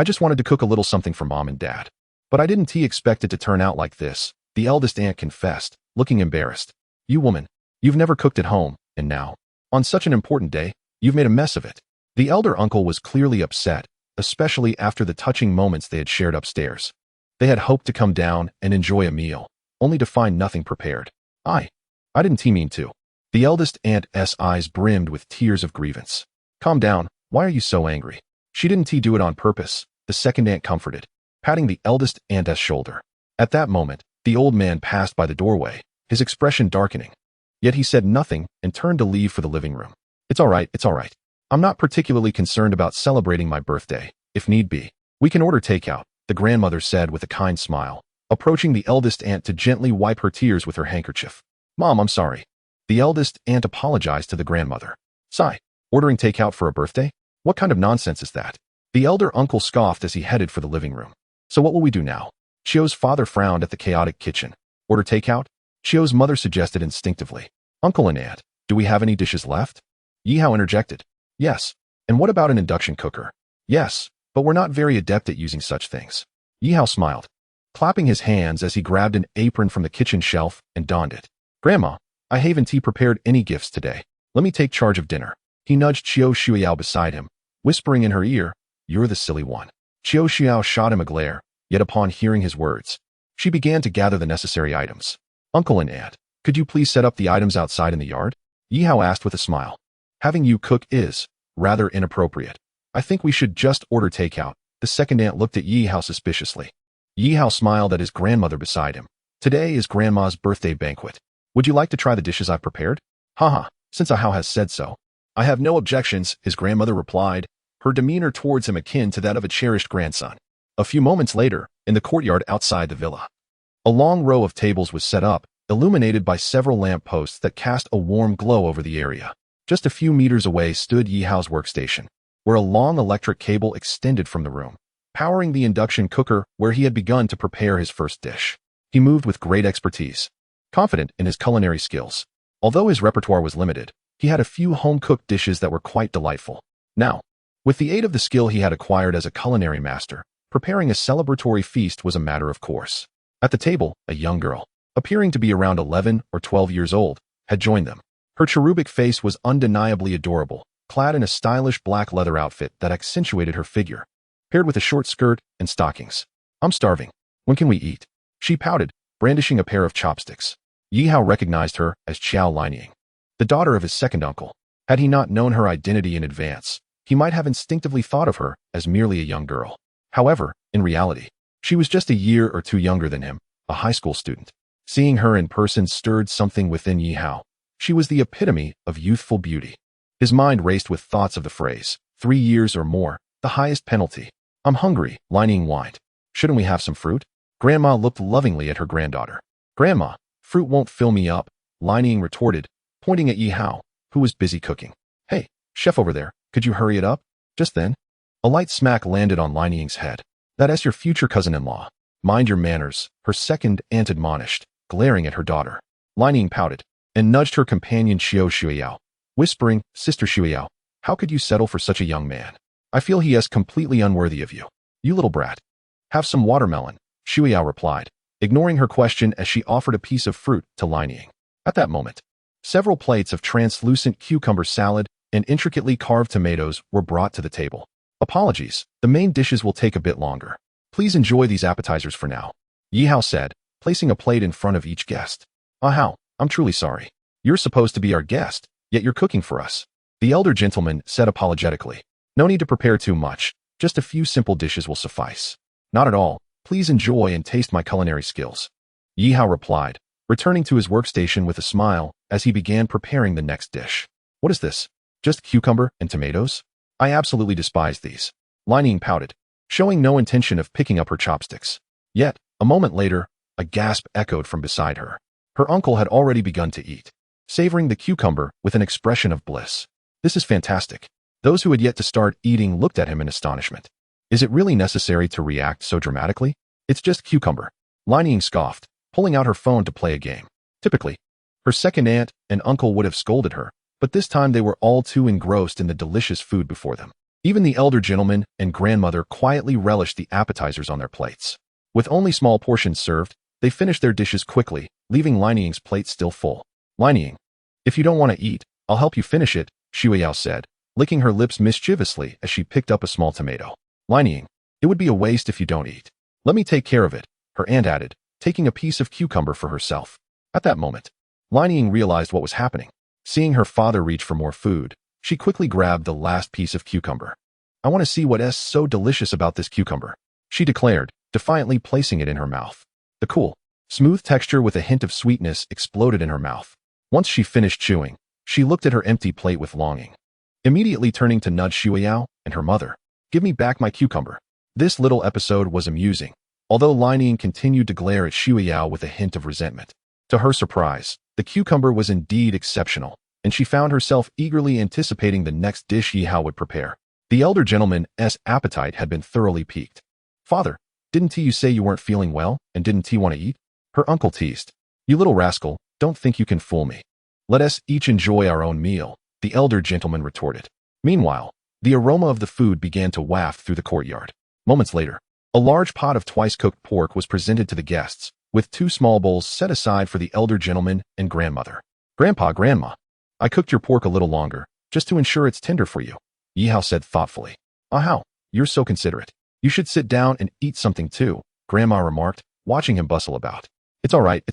just wanted to cook a little something for Mom and Dad. But I didn't expect it to turn out like this, the eldest aunt confessed, looking embarrassed. You woman, you've never cooked at home, and now, on such an important day, you've made a mess of it. The elder uncle was clearly upset, especially after the touching moments they had shared upstairs. They had hoped to come down and enjoy a meal, only to find nothing prepared. I didn't mean to. The eldest aunt's eyes brimmed with tears of grievance. Calm down, why are you so angry? She didn't do it on purpose, the second aunt comforted, patting the eldest aunt's shoulder. At that moment, the old man passed by the doorway, his expression darkening. Yet he said nothing and turned to leave for the living room. It's all right. I'm not particularly concerned about celebrating my birthday, if need be. We can order takeout, the grandmother said with a kind smile, approaching the eldest aunt to gently wipe her tears with her handkerchief. Mom, I'm sorry. The eldest aunt apologized to the grandmother. Sigh, ordering takeout for a birthday? What kind of nonsense is that? The elder uncle scoffed as he headed for the living room. So what will we do now? Chio's father frowned at the chaotic kitchen. Order takeout? Chio's mother suggested instinctively. Uncle and aunt, do we have any dishes left? Yi Hao interjected. Yes. And what about an induction cooker? Yes, but we're not very adept at using such things. Yi Hao smiled, clapping his hands as he grabbed an apron from the kitchen shelf and donned it. Grandma, I haven't prepared any gifts today. Let me take charge of dinner. He nudged Xiao Shuiyao beside him, whispering in her ear, You're the silly one. Xiao Shuiyao shot him a glare, yet upon hearing his words, she began to gather the necessary items. Uncle and aunt, could you please set up the items outside in the yard? Yi Hao asked with a smile. Having you cook is rather inappropriate. I think we should just order takeout. The second aunt looked at Yi Hao suspiciously. Yi Hao smiled at his grandmother beside him. Today is Grandma's birthday banquet. Would you like to try the dishes I've prepared? Haha, since Hao has said so. I have no objections, his grandmother replied, her demeanor towards him akin to that of a cherished grandson. A few moments later, in the courtyard outside the villa, a long row of tables was set up, illuminated by several lamp posts that cast a warm glow over the area. Just a few meters away stood Yi Hao's workstation, where a long electric cable extended from the room, powering the induction cooker where he had begun to prepare his first dish. He moved with great expertise, confident in his culinary skills. Although his repertoire was limited, he had a few home-cooked dishes that were quite delightful. Now, with the aid of the skill he had acquired as a culinary master, preparing a celebratory feast was a matter of course. At the table, a young girl, appearing to be around 11 or 12 years old, had joined them. Her cherubic face was undeniably adorable, clad in a stylish black leather outfit that accentuated her figure, paired with a short skirt and stockings. I'm starving. When can we eat? She pouted, brandishing a pair of chopsticks. Yi Hao recognized her as Qiao Linying, the daughter of his second uncle. Had he not known her identity in advance, he might have instinctively thought of her as merely a young girl. However, in reality, she was just a year or two younger than him, a high school student. Seeing her in person stirred something within Yi Hao. She was the epitome of youthful beauty. His mind raced with thoughts of the phrase, 3 years or more, the highest penalty. I'm hungry, Linying whined. Shouldn't we have some fruit? Grandma looked lovingly at her granddaughter. Grandma, fruit won't fill me up, Linying retorted, pointing at Yi Hao, who was busy cooking. Hey, chef over there, could you hurry it up? Just then, a light smack landed on Linying's head. That's your future cousin-in-law. Mind your manners, her second aunt admonished, glaring at her daughter. Linying pouted, and nudged her companion Xiao Shuiyao, whispering, Sister Shuiyao, how could you settle for such a young man? I feel he is completely unworthy of you. You little brat. Have some watermelon, Shuiao replied, ignoring her question as she offered a piece of fruit to Lining. At that moment, several plates of translucent cucumber salad and intricately carved tomatoes were brought to the table. Apologies, the main dishes will take a bit longer. Please enjoy these appetizers for now, Yihao said, placing a plate in front of each guest. Hao, I'm truly sorry. You're supposed to be our guest, yet you're cooking for us, the elder gentleman said apologetically. No need to prepare too much, just a few simple dishes will suffice. Not at all, please enjoy and taste my culinary skills, Yihao replied, returning to his workstation with a smile as he began preparing the next dish. What is this? Just cucumber and tomatoes? I absolutely despise these, Lining pouted, showing no intention of picking up her chopsticks. Yet, a moment later, a gasp echoed from beside her. Her uncle had already begun to eat, savoring the cucumber with an expression of bliss. This is fantastic. Those who had yet to start eating looked at him in astonishment. Is it really necessary to react so dramatically? It's just cucumber, Lining scoffed, pulling out her phone to play a game. Typically, her second aunt and uncle would have scolded her, but this time they were all too engrossed in the delicious food before them. Even the elder gentleman and grandmother quietly relished the appetizers on their plates. With only small portions served, they finished their dishes quickly, leaving Lining's plate still full. Lining, if you don't want to eat, I'll help you finish it, Shuiao said, licking her lips mischievously as she picked up a small tomato. Lining, it would be a waste if you don't eat. Let me take care of it, her aunt added, taking a piece of cucumber for herself. At that moment, Lining realized what was happening. Seeing her father reach for more food, she quickly grabbed the last piece of cucumber. I want to see what's so delicious about this cucumber, she declared, defiantly placing it in her mouth. The cool, smooth texture with a hint of sweetness exploded in her mouth. Once she finished chewing, she looked at her empty plate with longing, immediately turning to nudge Shuiao and her mother. Give me back my cucumber. This little episode was amusing, although Lining continued to glare at Shuiao with a hint of resentment. To her surprise, the cucumber was indeed exceptional, and she found herself eagerly anticipating the next dish Yihao would prepare. The elder gentleman's appetite had been thoroughly piqued. Father, didn't you say you weren't feeling well, and didn't he want to eat? Her uncle teased. You little rascal, don't think you can fool me. Let us each enjoy our own meal, the elder gentleman retorted. Meanwhile, the aroma of the food began to waft through the courtyard. Moments later, a large pot of twice-cooked pork was presented to the guests, with 2 small bowls set aside for the elder gentleman and grandmother. Grandma, I cooked your pork a little longer, just to ensure it's tender for you, Yihao said thoughtfully. How, you're so considerate. You should sit down and eat something too, Grandma remarked, watching him bustle about. It's all right.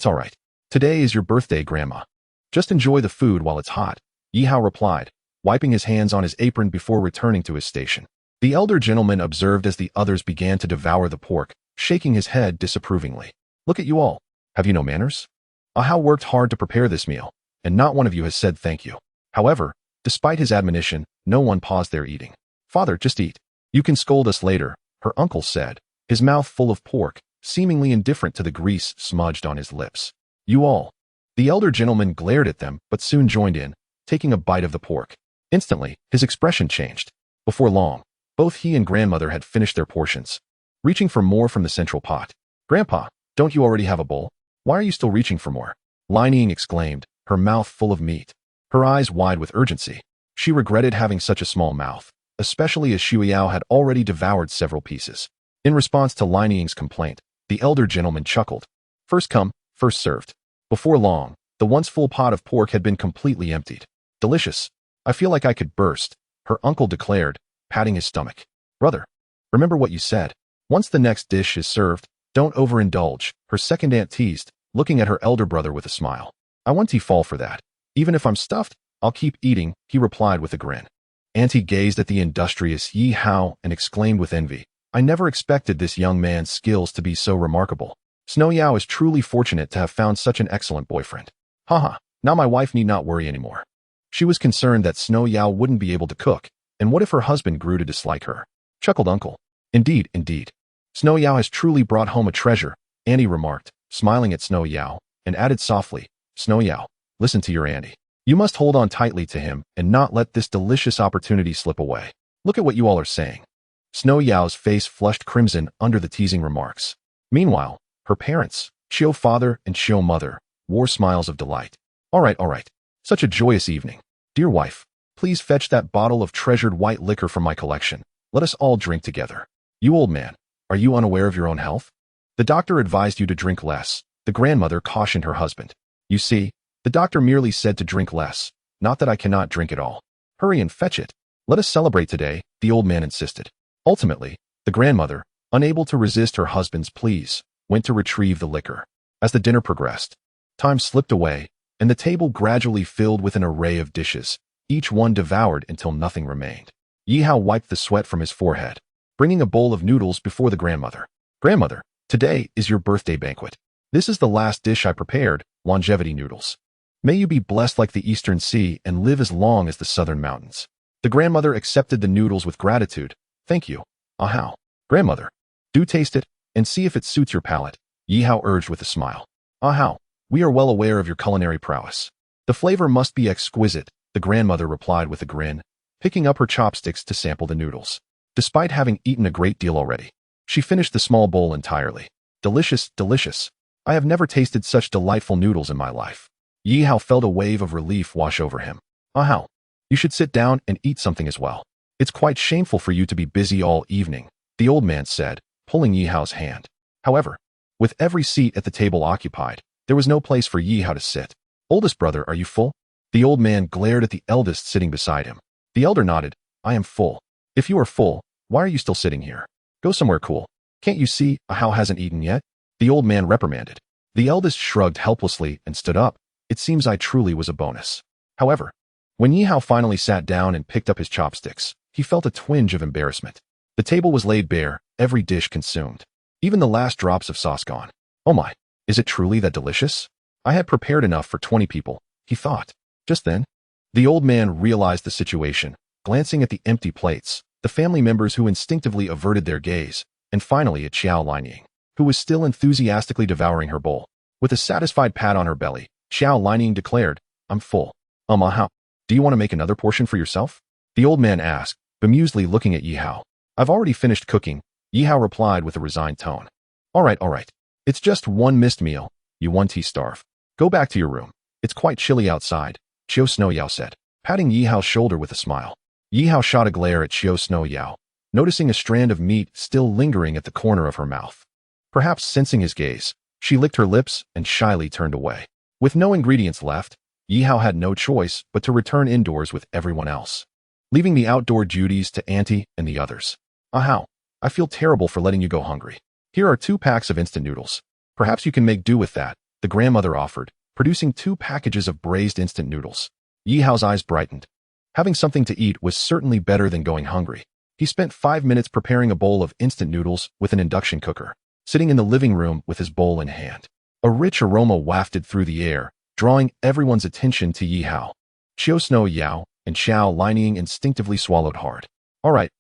Today is your birthday, Grandma. Just enjoy the food while it's hot, Yihao replied, wiping his hands on his apron before returning to his station. The elder gentleman observed as the others began to devour the pork, shaking his head disapprovingly. Look at you all. Have you no manners? Ahao worked hard to prepare this meal, and not one of you has said thank you. However, despite his admonition, no one paused their eating. Father, just eat. You can scold us later, her uncle said, his mouth full of pork, seemingly indifferent to the grease smudged on his lips. You all. The elder gentleman glared at them, but soon joined in, taking a bite of the pork. Instantly, his expression changed. Before long, both he and grandmother had finished their portions. Reaching for more from the central pot. Grandpa, don't you already have a bowl? Why are you still reaching for more? Lining exclaimed, her mouth full of meat, her eyes wide with urgency. She regretted having such a small mouth, especially as Shuiao had already devoured several pieces. In response to Lining's complaint, the elder gentleman chuckled. First come, first served. Before long, the once full pot of pork had been completely emptied. Delicious. I feel like I could burst, her uncle declared, patting his stomach. Brother, remember what you said. Once the next dish is served, don't overindulge, her second aunt teased, looking at her elder brother with a smile. I want to fall for that. Even if I'm stuffed, I'll keep eating, he replied with a grin. Auntie gazed at the industrious Yihao and exclaimed with envy. I never expected this young man's skills to be so remarkable. Snow Yao is truly fortunate to have found such an excellent boyfriend. Haha, now my wife need not worry anymore. She was concerned that Snow Yao wouldn't be able to cook, and what if her husband grew to dislike her? Chuckled uncle. Indeed. Snow Yao has truly brought home a treasure, Annie remarked, smiling at Snow Yao, and added softly, Snow Yao, listen to your auntie. You must hold on tightly to him and not let this delicious opportunity slip away. Look at what you all are saying. Snow Yao's face flushed crimson under the teasing remarks. Meanwhile, her parents, Chiu father and Chiu mother, wore smiles of delight. All right. Such a joyous evening. Dear wife, please fetch that bottle of treasured white liquor from my collection. Let us all drink together. You old man, Are you unaware of your own health? The doctor advised you to drink less, the grandmother cautioned her husband. You see, the doctor merely said to drink less, not that I cannot drink it all. Hurry and fetch it. Let us celebrate today, the old man insisted. Ultimately, the grandmother, unable to resist her husband's pleas, went to retrieve the liquor. As the dinner progressed, time slipped away, and the table gradually filled with an array of dishes, each one devoured until nothing remained. Yihao wiped the sweat from his forehead, bringing a bowl of noodles before the grandmother. Grandmother, today is your birthday banquet. This is the last dish I prepared, longevity noodles. May you be blessed like the eastern sea and live as long as the southern mountains. The grandmother accepted the noodles with gratitude. Thank you. Ahau. Grandmother, do taste it and see if it suits your palate, Yihao urged with a smile. Ahau. We are well aware of your culinary prowess. The flavor must be exquisite, the grandmother replied with a grin, picking up her chopsticks to sample the noodles. Despite having eaten a great deal already, she finished the small bowl entirely. Delicious, delicious. I have never tasted such delightful noodles in my life. Yihao felt a wave of relief wash over him. Ahau. You should sit down and eat something as well. It's quite shameful for you to be busy all evening, the old man said, pulling Yihao's hand. However, with every seat at the table occupied, there was no place for Yihao to sit. Oldest brother, are you full? The old man glared at the eldest sitting beside him. The elder nodded. I am full. If you are full, why are you still sitting here? Go somewhere cool. Can't you see Ahau hasn't eaten yet? The old man reprimanded. The eldest shrugged helplessly and stood up. It seems I truly was a bonus. However, when Yihao finally sat down and picked up his chopsticks, he felt a twinge of embarrassment. The table was laid bare, every dish consumed. Even the last drops of sauce gone. Oh my, is it truly that delicious? I had prepared enough for 20 people, he thought. Just then, the old man realized the situation, glancing at the empty plates, the family members who instinctively averted their gaze, and finally at Xiao Linying, who was still enthusiastically devouring her bowl. With a satisfied pat on her belly, Xiao Linying declared, I'm full. Ahau. Do you want to make another portion for yourself? The old man asked, bemusedly looking at Yihao. I've already finished cooking, Yihao replied with a resigned tone. All right. It's just one missed meal, you 1T starve. Go back to your room. It's quite chilly outside, Xiao Snow Yao said, patting Yihao's shoulder with a smile. Yihao shot a glare at Xiao Snow Yao, noticing a strand of meat still lingering at the corner of her mouth. Perhaps sensing his gaze, she licked her lips and shyly turned away. With no ingredients left, Yihao had no choice but to return indoors with everyone else, leaving the outdoor duties to Auntie and the others. Ahau. I feel terrible for letting you go hungry. Here are 2 packs of instant noodles. Perhaps you can make do with that, the grandmother offered, producing 2 packages of braised instant noodles. Yihao's eyes brightened. Having something to eat was certainly better than going hungry. He spent 5 minutes preparing a bowl of instant noodles with an induction cooker, sitting in the living room with his bowl in hand. A rich aroma wafted through the air, drawing everyone's attention to Yihao. Xiao Snow Yao and Xiao Linying instinctively swallowed hard. All right,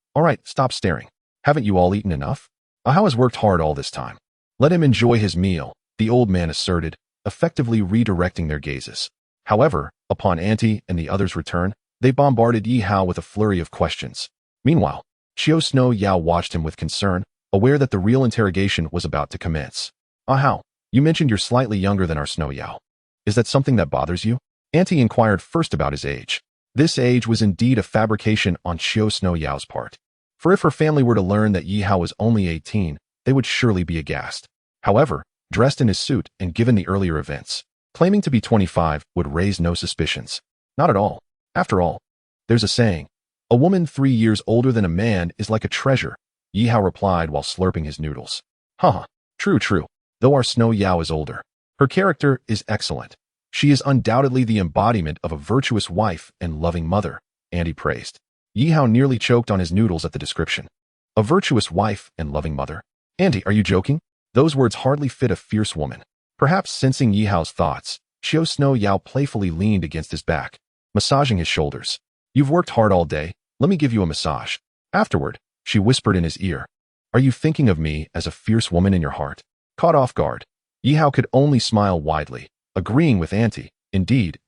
stop staring. Haven't you all eaten enough? Ahau has worked hard all this time. Let him enjoy his meal, the old man asserted, effectively redirecting their gazes. However, upon Auntie and the others' return, they bombarded Yihao with a flurry of questions. Meanwhile, Xiao Snow Yao watched him with concern, aware that the real interrogation was about to commence. Ahau, you mentioned you're slightly younger than our Snow Yao. Is that something that bothers you? Auntie inquired first about his age. This age was indeed a fabrication on Xiao Snow Yao's part. For if her family were to learn that Yihao was only 18, they would surely be aghast. However, dressed in his suit and given the earlier events, claiming to be 25 would raise no suspicions. Not at all. After all, there's a saying, a woman 3 years older than a man is like a treasure, Yihao replied while slurping his noodles. Haha, true, though our Snow Yao is older. Her character is excellent. She is undoubtedly the embodiment of a virtuous wife and loving mother, Auntie praised. Yihao nearly choked on his noodles at the description. A virtuous wife and loving mother? Auntie, are you joking? Those words hardly fit a fierce woman. Perhaps sensing Yihao's thoughts, Xiao Snow Yao playfully leaned against his back, massaging his shoulders. You've worked hard all day, let me give you a massage. Afterward, she whispered in his ear. Are you thinking of me as a fierce woman in your heart? Caught off guard, Yihao could only smile widely, agreeing with Auntie. Indeed.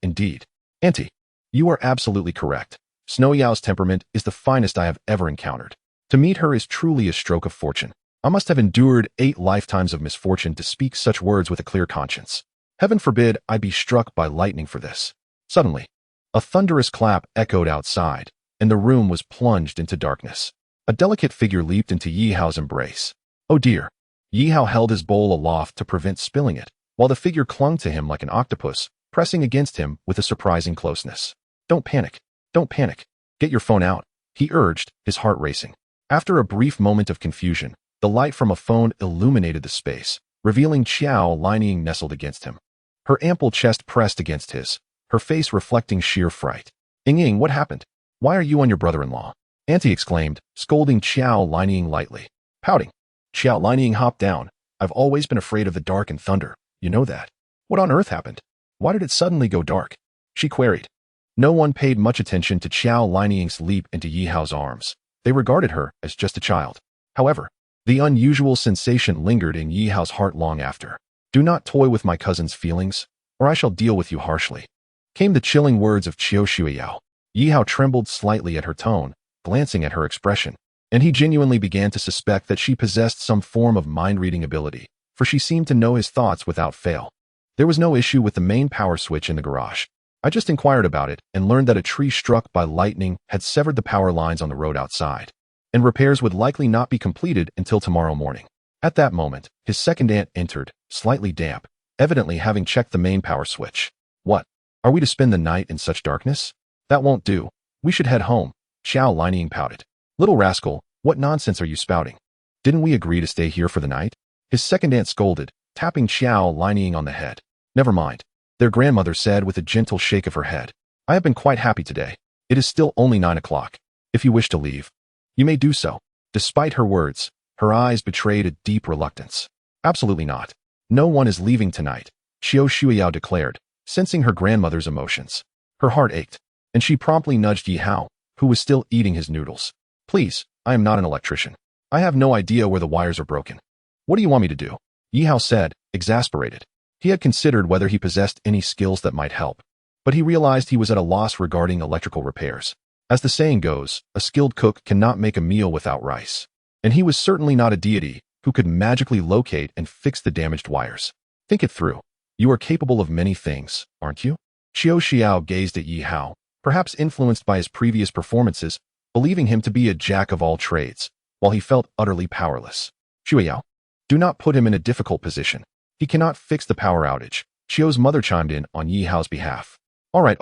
Auntie, you are absolutely correct. Snow Yao's temperament is the finest I have ever encountered. To meet her is truly a stroke of fortune. I must have endured 8 lifetimes of misfortune to speak such words with a clear conscience. Heaven forbid I be struck by lightning for this. Suddenly, a thunderous clap echoed outside, and the room was plunged into darkness. A delicate figure leaped into Yihao's embrace. Oh dear. Yi Hao held his bowl aloft to prevent spilling it, while the figure clung to him like an octopus, pressing against him with a surprising closeness. Don't panic. Don't panic. Get your phone out, he urged, his heart racing. After a brief moment of confusion, the light from a phone illuminated the space, revealing Qiao Lining nestled against him. Her ample chest pressed against his, her face reflecting sheer fright. Ying, what happened? Why are you on your brother-in-law? Auntie exclaimed, scolding Qiao Lining lightly. Pouting. Qiao Lining hopped down. I've always been afraid of the dark and thunder. You know that. What on earth happened? Why did it suddenly go dark? She queried. No one paid much attention to Qiao Lining's leap into Yi Hao's arms. They regarded her as just a child. However, the unusual sensation lingered in Yi Hao's heart long after. Do not toy with my cousin's feelings, or I shall deal with you harshly. Came the chilling words of Qiao Shuiyao. Yi Hao trembled slightly at her tone, glancing at her expression, and he genuinely began to suspect that she possessed some form of mind-reading ability, for she seemed to know his thoughts without fail. There was no issue with the main power switch in the garage. I just inquired about it and learned that a tree struck by lightning had severed the power lines on the road outside, and repairs would likely not be completed until tomorrow morning. At that moment, his second aunt entered, slightly damp, evidently having checked the main power switch. What? Are we to spend the night in such darkness? That won't do. We should head home, Qiao Lining pouted. Little rascal, what nonsense are you spouting? Didn't we agree to stay here for the night? His second aunt scolded, tapping Qiao Lining on the head. Never mind. Their grandmother said with a gentle shake of her head. I have been quite happy today. It is still only 9 o'clock. If you wish to leave, you may do so. Despite her words, her eyes betrayed a deep reluctance. Absolutely not. No one is leaving tonight, Qiao Shuiyao declared, sensing her grandmother's emotions. Her heart ached, and she promptly nudged Yi Hao, who was still eating his noodles. Please, I am not an electrician. I have no idea where the wires are broken. What do you want me to do? Yi Hao said, exasperated. He had considered whether he possessed any skills that might help, but he realized he was at a loss regarding electrical repairs. As the saying goes, a skilled cook cannot make a meal without rice. And he was certainly not a deity who could magically locate and fix the damaged wires. Think it through. You are capable of many things, aren't you? Qiao Xiao gazed at Yi Hao, perhaps influenced by his previous performances, believing him to be a jack of all trades, while he felt utterly powerless. Shuiyao, do not put him in a difficult position. He cannot fix the power outage. Qiao's mother chimed in on Yi Hao's behalf. All right.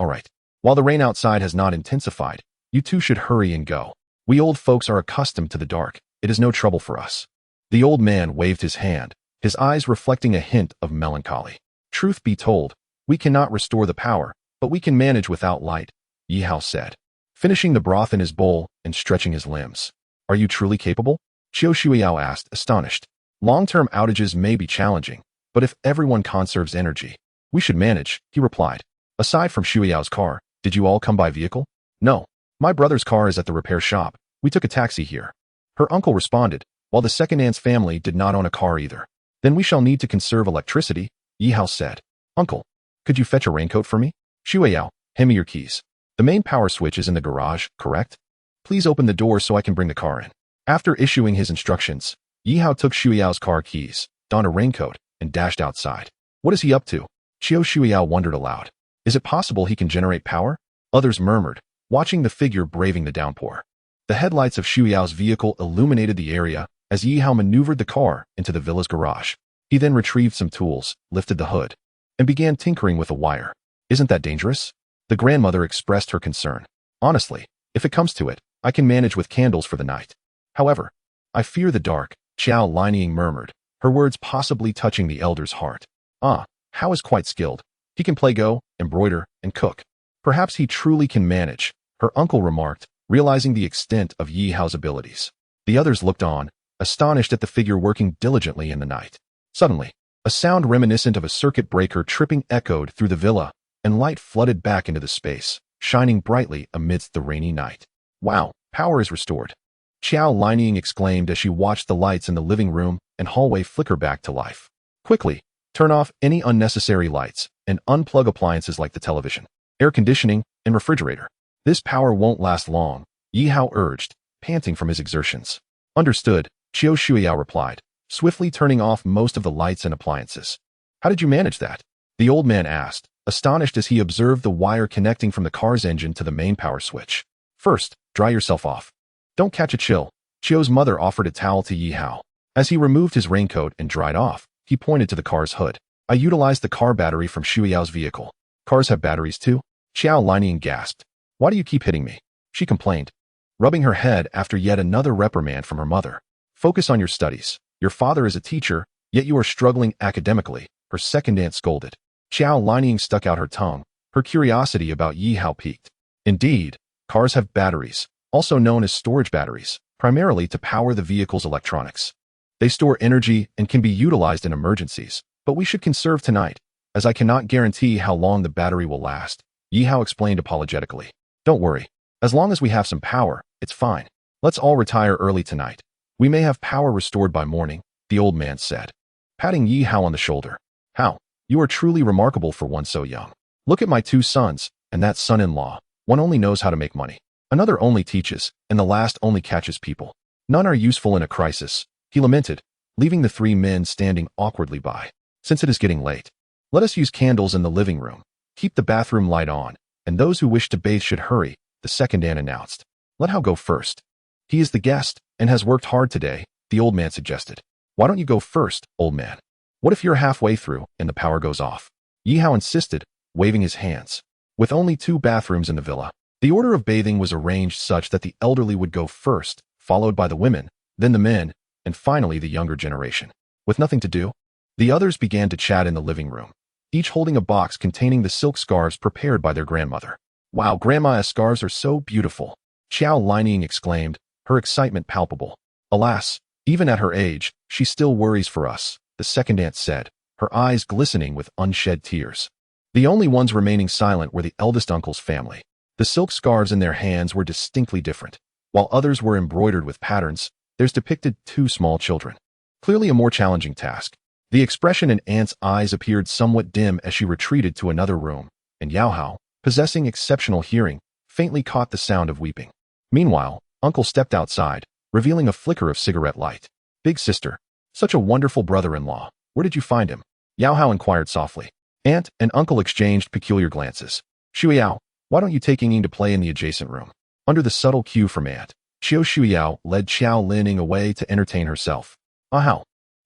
While the rain outside has not intensified, you two should hurry and go. We old folks are accustomed to the dark. It is no trouble for us. The old man waved his hand, his eyes reflecting a hint of melancholy. Truth be told, we cannot restore the power, but we can manage without light, Yi Hao said, finishing the broth in his bowl and stretching his limbs. Are you truly capable? Qiao Shuiyao asked, astonished. Long-term outages may be challenging, but if everyone conserves energy, we should manage, he replied. Aside from Shuiyao's car, did you all come by vehicle? No. My brother's car is at the repair shop. We took a taxi here. Her uncle responded, while the second aunt's family did not own a car either. Then we shall need to conserve electricity, Yi Hao said. Uncle, could you fetch a raincoat for me? Shuiyao, hand me your keys. The main power switch is in the garage, correct? Please open the door so I can bring the car in. After issuing his instructions, Yi Hao took Shuiyao's car keys, donned a raincoat, and dashed outside. What is he up to? Qiao Shuiyao wondered aloud. Is it possible he can generate power? Others murmured, watching the figure braving the downpour. The headlights of Shuiyao's vehicle illuminated the area as Yi Hao maneuvered the car into the villa's garage. He then retrieved some tools, lifted the hood, and began tinkering with a wire. Isn't that dangerous? The grandmother expressed her concern. Honestly, if it comes to it, I can manage with candles for the night. However, I fear the dark, Qiao Lining murmured, her words possibly touching the elder's heart. Hao is quite skilled. He can play Go, embroider, and cook. Perhaps he truly can manage, her uncle remarked, realizing the extent of Yi Hao's abilities. The others looked on, astonished at the figure working diligently in the night. Suddenly, a sound reminiscent of a circuit breaker tripping echoed through the villa, and light flooded back into the space, shining brightly amidst the rainy night. Wow, power is restored. Qiao Lining exclaimed as she watched the lights in the living room and hallway flicker back to life. Quickly, turn off any unnecessary lights and unplug appliances like the television, air conditioning, and refrigerator. This power won't last long, Yi Hao urged, panting from his exertions. Understood, Qiao Shuiyao replied, swiftly turning off most of the lights and appliances. How did you manage that? The old man asked, astonished as he observed the wire connecting from the car's engine to the main power switch. First, dry yourself off. Don't catch a chill. Qiao's mother offered a towel to Yi Hao. As he removed his raincoat and dried off, he pointed to the car's hood. I utilized the car battery from Shuyao's vehicle. Cars have batteries too? Xiao Lining gasped. Why do you keep hitting me? She complained, rubbing her head after yet another reprimand from her mother. Focus on your studies. Your father is a teacher, yet you are struggling academically, her second aunt scolded. Xiao Lining stuck out her tongue, her curiosity about Yi Hao piqued. Indeed, cars have batteries, also known as storage batteries, primarily to power the vehicle's electronics. They store energy and can be utilized in emergencies, but we should conserve tonight, as I cannot guarantee how long the battery will last, Yi Hao explained apologetically. Don't worry. As long as we have some power, it's fine. Let's all retire early tonight. We may have power restored by morning, the old man said, patting Yi Hao on the shoulder. How? You are truly remarkable for one so young. Look at my two sons, and that son-in-law. One only knows how to make money. Another only teaches, and the last only catches people. None are useful in a crisis, he lamented, leaving the three men standing awkwardly by. Since it is getting late, let us use candles in the living room. Keep the bathroom light on, and those who wish to bathe should hurry, the second aunt announced. Let Hao go first. He is the guest, and has worked hard today, the old man suggested. Why don't you go first, old man? What if you're halfway through, and the power goes off? Yi Hao insisted, waving his hands. With only 2 bathrooms in the villa, the order of bathing was arranged such that the elderly would go first, followed by the women, then the men, and finally the younger generation. With nothing to do, the others began to chat in the living room, each holding a box containing the silk scarves prepared by their grandmother. Wow, Grandma's scarves are so beautiful, Xiao Lining exclaimed, her excitement palpable. Alas, even at her age, she still worries for us, the second aunt said, her eyes glistening with unshed tears. The only ones remaining silent were the eldest uncle's family. The silk scarves in their hands were distinctly different. While others were embroidered with patterns, theirs depicted 2 small children. Clearly a more challenging task. The expression in Aunt's eyes appeared somewhat dim as she retreated to another room, and Yao Hao, possessing exceptional hearing, faintly caught the sound of weeping. Meanwhile, Uncle stepped outside, revealing a flicker of cigarette light. Big sister, such a wonderful brother-in-law, where did you find him? Yao Hao inquired softly. Aunt and Uncle exchanged peculiar glances. Shuyao, why don't you take Ying to play in the adjacent room? Under the subtle cue from Aunt, Xiao Shuyao led Xiao Lining away to entertain herself. Hao,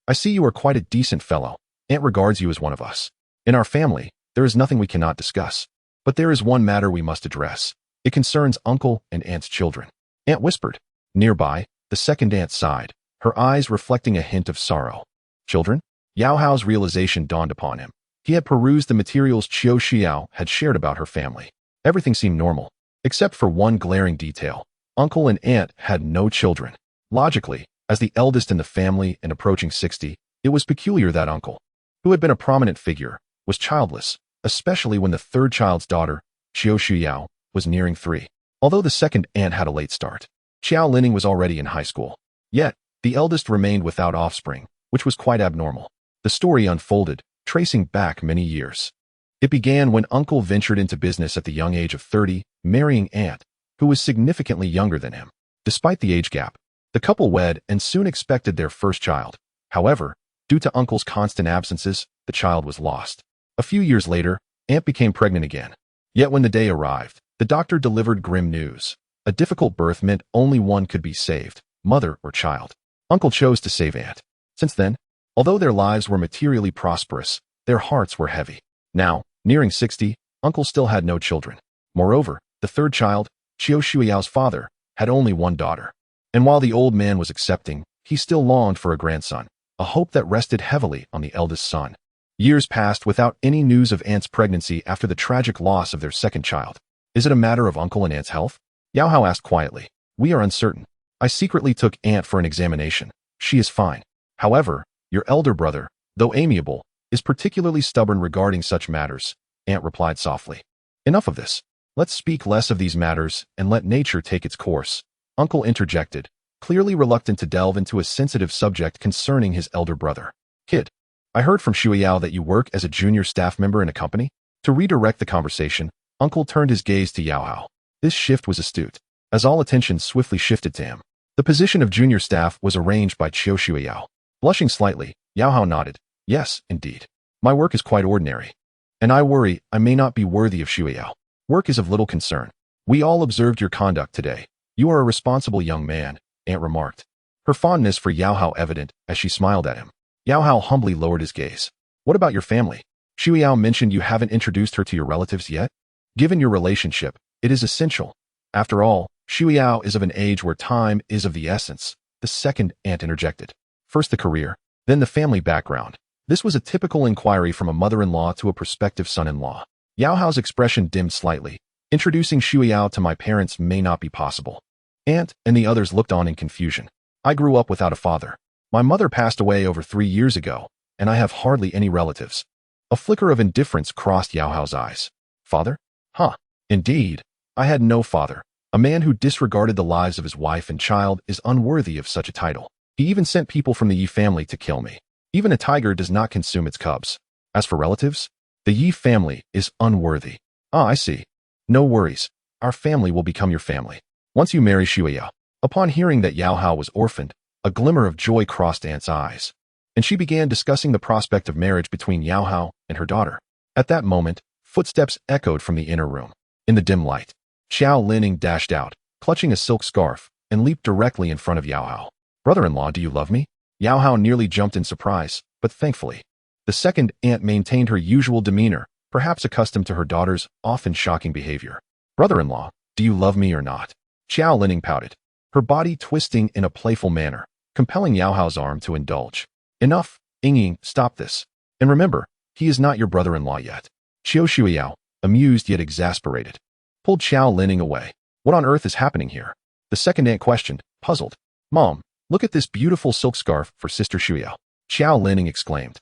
I see you are quite a decent fellow. Aunt regards you as one of us. In our family, there is nothing we cannot discuss. But there is one matter we must address. It concerns Uncle and Aunt's children. Aunt whispered. Nearby, the second aunt sighed, her eyes reflecting a hint of sorrow. Children? Yao Hao's realization dawned upon him. He had perused the materials Qiu Xiao had shared about her family. Everything seemed normal, except for one glaring detail. Uncle and aunt had no children. Logically, as the eldest in the family and approaching 60, it was peculiar that Uncle, who had been a prominent figure, was childless, especially when the third child's daughter, Qiu Xiao, was nearing 3. Although the second aunt had a late start, Xiao Lining was already in high school. Yet, the eldest remained without offspring, which was quite abnormal. The story unfolded, tracing back many years. It began when Uncle ventured into business at the young age of 30, marrying Aunt, who was significantly younger than him. Despite the age gap, the couple wed and soon expected their first child. However, due to Uncle's constant absences, the child was lost. A few years later, Aunt became pregnant again. Yet when the day arrived, the doctor delivered grim news. A difficult birth meant only one could be saved, mother or child. Uncle chose to save Aunt. Since then, although their lives were materially prosperous, their hearts were heavy. Now, nearing 60, Uncle still had no children. Moreover, the third child, Qiu Shuyao's father, had only one daughter. And while the old man was accepting, he still longed for a grandson, a hope that rested heavily on the eldest son. Years passed without any news of Aunt's pregnancy after the tragic loss of their second child. Is it a matter of Uncle and Aunt's health? Yao Hao asked quietly. We are uncertain. I secretly took Aunt for an examination. She is fine. However, your elder brother, though amiable, is particularly stubborn regarding such matters, Aunt replied softly. Enough of this. Let's speak less of these matters and let nature take its course, Uncle interjected, clearly reluctant to delve into a sensitive subject concerning his elder brother. Kid, I heard from Shuyao that you work as a junior staff member in a company. To redirect the conversation, Uncle turned his gaze to Yao Hao. This shift was astute, as all attention swiftly shifted to him. The position of junior staff was arranged by Qiu Shuyao. Blushing slightly, Yao Hao nodded. Yes, indeed. My work is quite ordinary. And I worry I may not be worthy of Shuyao. Work is of little concern. We all observed your conduct today. You are a responsible young man, Aunt remarked. her fondness for Yao Hao evident as she smiled at him. Yao Hao humbly lowered his gaze. What about your family? Xu Yao mentioned you haven't introduced her to your relatives yet? Given your relationship, it is essential. After all, Xu Yao is of an age where time is of the essence, the second aunt interjected. First the career, then the family background. This was a typical inquiry from a mother-in-law to a prospective son-in-law. Yao Hao's expression dimmed slightly. Introducing Xu Yao to my parents may not be possible. Aunt and the others looked on in confusion. I grew up without a father. My mother passed away over 3 years ago, and I have hardly any relatives. A flicker of indifference crossed Yao Hao's eyes. Father? Huh. Indeed. I had no father. A man who disregarded the lives of his wife and child is unworthy of such a title. He even sent people from the Yi family to kill me. Even a tiger does not consume its cubs. As for relatives, the Yi family is unworthy. Ah, I see. No worries. Our family will become your family. Once you marry Xu Yao. Upon hearing that Yao Hao was orphaned, a glimmer of joy crossed Aunt's eyes, and she began discussing the prospect of marriage between Yao Hao and her daughter. At that moment, footsteps echoed from the inner room. In the dim light, Xiao Lining dashed out, clutching a silk scarf, and leaped directly in front of Yao Hao. Brother-in-law, do you love me? Yao Hao nearly jumped in surprise, but thankfully, the second aunt maintained her usual demeanor, perhaps accustomed to her daughter's often shocking behavior. Brother-in-law, do you love me or not? Xiao Lining pouted, her body twisting in a playful manner, compelling Yao Hao's arm to indulge. Enough, Ying, stop this. And remember, he is not your brother-in-law yet. Xu Yao, amused yet exasperated, pulled Xiao Lining away. What on earth is happening here? The second aunt questioned, puzzled. Mom, look at this beautiful silk scarf for Sister Xu Yao. Xiao Lining exclaimed,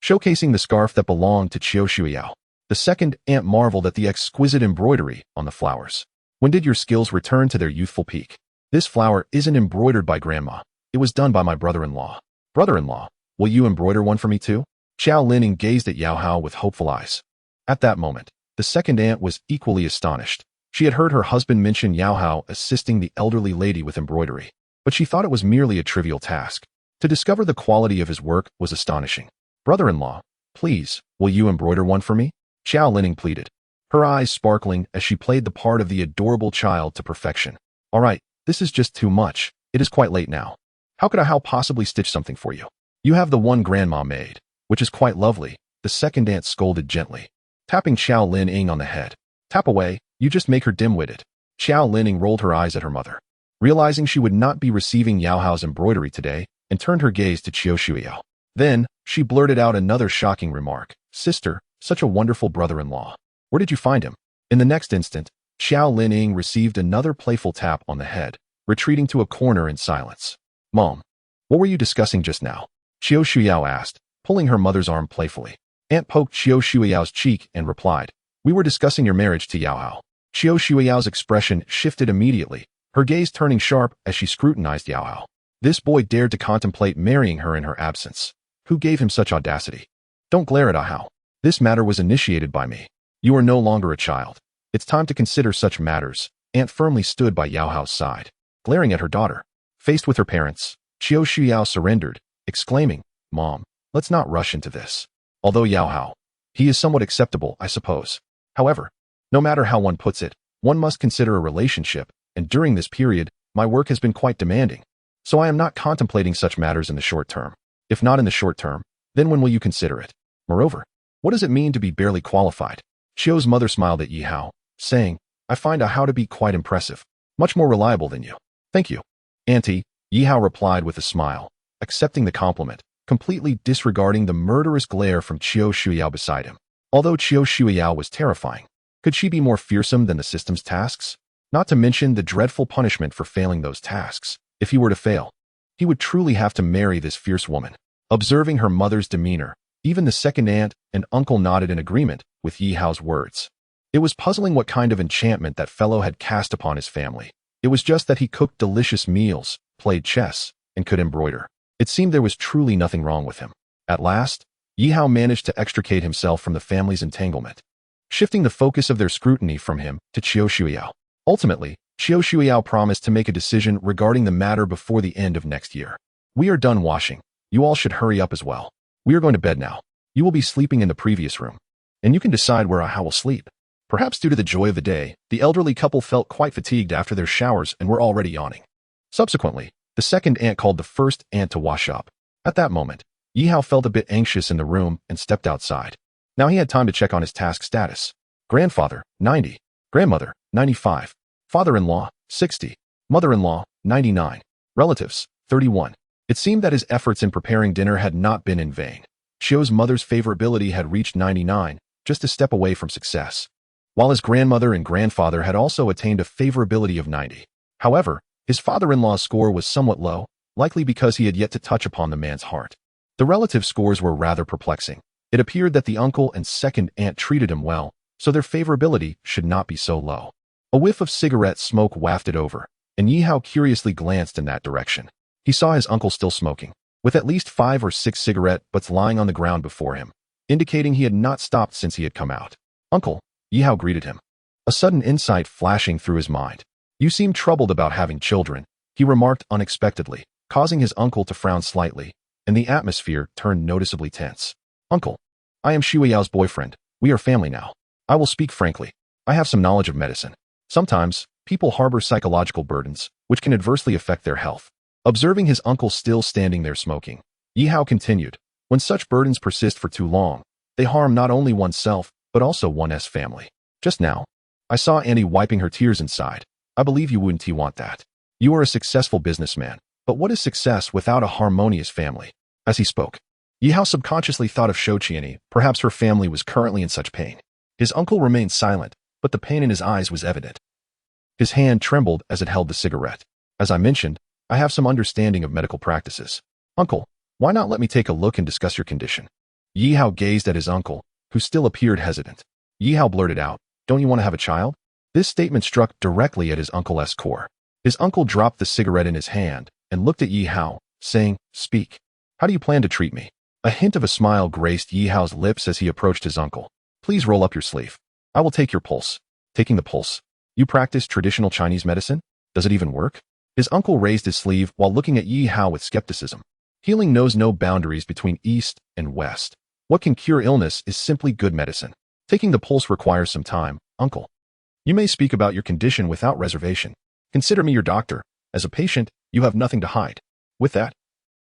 showcasing the scarf that belonged to Xu Yao. The second aunt marveled at the exquisite embroidery on the flowers. When did your skills return to their youthful peak? This flower isn't embroidered by Grandma. It was done by my brother-in-law. Brother-in-law, will you embroider one for me too? Xiao Lining gazed at Yao Hao with hopeful eyes. At that moment, the second aunt was equally astonished. She had heard her husband mention Yao Hao assisting the elderly lady with embroidery, but she thought it was merely a trivial task. To discover the quality of his work was astonishing. Brother-in-law, please, will you embroider one for me? Xiao Lining pleaded, her eyes sparkling as she played the part of the adorable child to perfection. All right, this is just too much. It is quite late now. How could I possibly stitch something for you? You have the one Grandma made, which is quite lovely, the second aunt scolded gently, tapping Xiao Lining on the head. Tap away, you just make her dim-witted. Xiao Lining rolled her eyes at her mother, realizing she would not be receiving Yao Hao's embroidery today, and turned her gaze to Xu Yao. Then, she blurted out another shocking remark. Sister, such a wonderful brother-in-law. Where did you find him? In the next instant, Xiao Lining received another playful tap on the head, retreating to a corner in silence. Mom, what were you discussing just now? Xu Yao asked, pulling her mother's arm playfully. Aunt poked Xu Yao's cheek and replied, we were discussing your marriage to Yao Hao. Xu Yao's expression shifted immediately, her gaze turning sharp as she scrutinized Yao Hao. This boy dared to contemplate marrying her in her absence. Who gave him such audacity? Don't glare at Yao Hao. This matter was initiated by me. You are no longer a child. It's time to consider such matters. Aunt firmly stood by Yao Hao's side, glaring at her daughter. Faced with her parents, Xu Yao surrendered, exclaiming, Mom, let's not rush into this. Although Yao Hao, he is somewhat acceptable, I suppose. However, no matter how one puts it, one must consider a relationship, and during this period, my work has been quite demanding. So I am not contemplating such matters in the short term. If not in the short term, then when will you consider it? Moreover, what does it mean to be barely qualified? Xiu's mother smiled at Yi Hao, saying, I find Hao to be quite impressive, much more reliable than you. Thank you. Auntie, Yi Hao replied with a smile, accepting the compliment, completely disregarding the murderous glare from Xu Yao beside him. Although Xu Yao was terrifying, could she be more fearsome than the system's tasks? Not to mention the dreadful punishment for failing those tasks. If he were to fail, he would truly have to marry this fierce woman. Observing her mother's demeanor, even the second aunt and uncle nodded in agreement with Yi Hao's words. It was puzzling what kind of enchantment that fellow had cast upon his family. It was just that he cooked delicious meals, played chess, and could embroider. It seemed there was truly nothing wrong with him. At last, Yi Hao managed to extricate himself from the family's entanglement, shifting the focus of their scrutiny from him to Xu Yao. Ultimately, Xu Yao promised to make a decision regarding the matter before the end of next year. We are done washing. You all should hurry up as well. We are going to bed now. You will be sleeping in the previous room, and you can decide where Hao will sleep. Perhaps due to the joy of the day, the elderly couple felt quite fatigued after their showers and were already yawning. Subsequently, The second aunt called the first aunt to wash up. At that moment, Yi Hao felt a bit anxious in the room and stepped outside. Now he had time to check on his task status. Grandfather, 90. Grandmother, 95. Father-in-law, 60. Mother-in-law, 99. Relatives, 31. It seemed that his efforts in preparing dinner had not been in vain. Xiu's mother's favorability had reached 99, just a step away from success, while his grandmother and grandfather had also attained a favorability of 90. However, his father-in-law's score was somewhat low, likely because he had yet to touch upon the man's heart. The relative scores were rather perplexing. It appeared that the uncle and second aunt treated him well, so their favorability should not be so low. A whiff of cigarette smoke wafted over, and Yi Hao curiously glanced in that direction. He saw his uncle still smoking, with at least 5 or 6 cigarette butts lying on the ground before him, indicating he had not stopped since he had come out. "Uncle," Yi Hao greeted him, a sudden insight flashing through his mind. "You seem troubled about having children," he remarked unexpectedly, causing his uncle to frown slightly, and the atmosphere turned noticeably tense. "Uncle, I am Xue Yao's boyfriend. We are family now. I will speak frankly. I have some knowledge of medicine. Sometimes, people harbor psychological burdens, which can adversely affect their health." Observing his uncle still standing there smoking, Yi Hao continued, "When such burdens persist for too long, they harm not only oneself, but also one's family. Just now, I saw Annie wiping her tears inside. I believe you wouldn't want that. You are a successful businessman, but what is success without a harmonious family?" As he spoke, Yi Hao subconsciously thought of Shouqiani. Perhaps her family was currently in such pain. His uncle remained silent, but the pain in his eyes was evident. His hand trembled as it held the cigarette. "As I mentioned, I have some understanding of medical practices. Uncle, why not let me take a look and discuss your condition?" Yi Hao gazed at his uncle, who still appeared hesitant. Yi Hao blurted out, "Don't you want to have a child?" This statement struck directly at his uncle's core. His uncle dropped the cigarette in his hand and looked at Yi Hao, saying, "Speak. How do you plan to treat me?" A hint of a smile graced Yi Hao's lips as he approached his uncle. "Please roll up your sleeve. I will take your pulse." Taking the pulse. "You practice traditional Chinese medicine? Does it even work?" His uncle raised his sleeve while looking at Yi Hao with skepticism. Healing knows no boundaries between East and West. What can cure illness is simply good medicine. Taking the pulse requires some time, uncle. You may speak about your condition without reservation. Consider me your doctor. As a patient, you have nothing to hide. With that,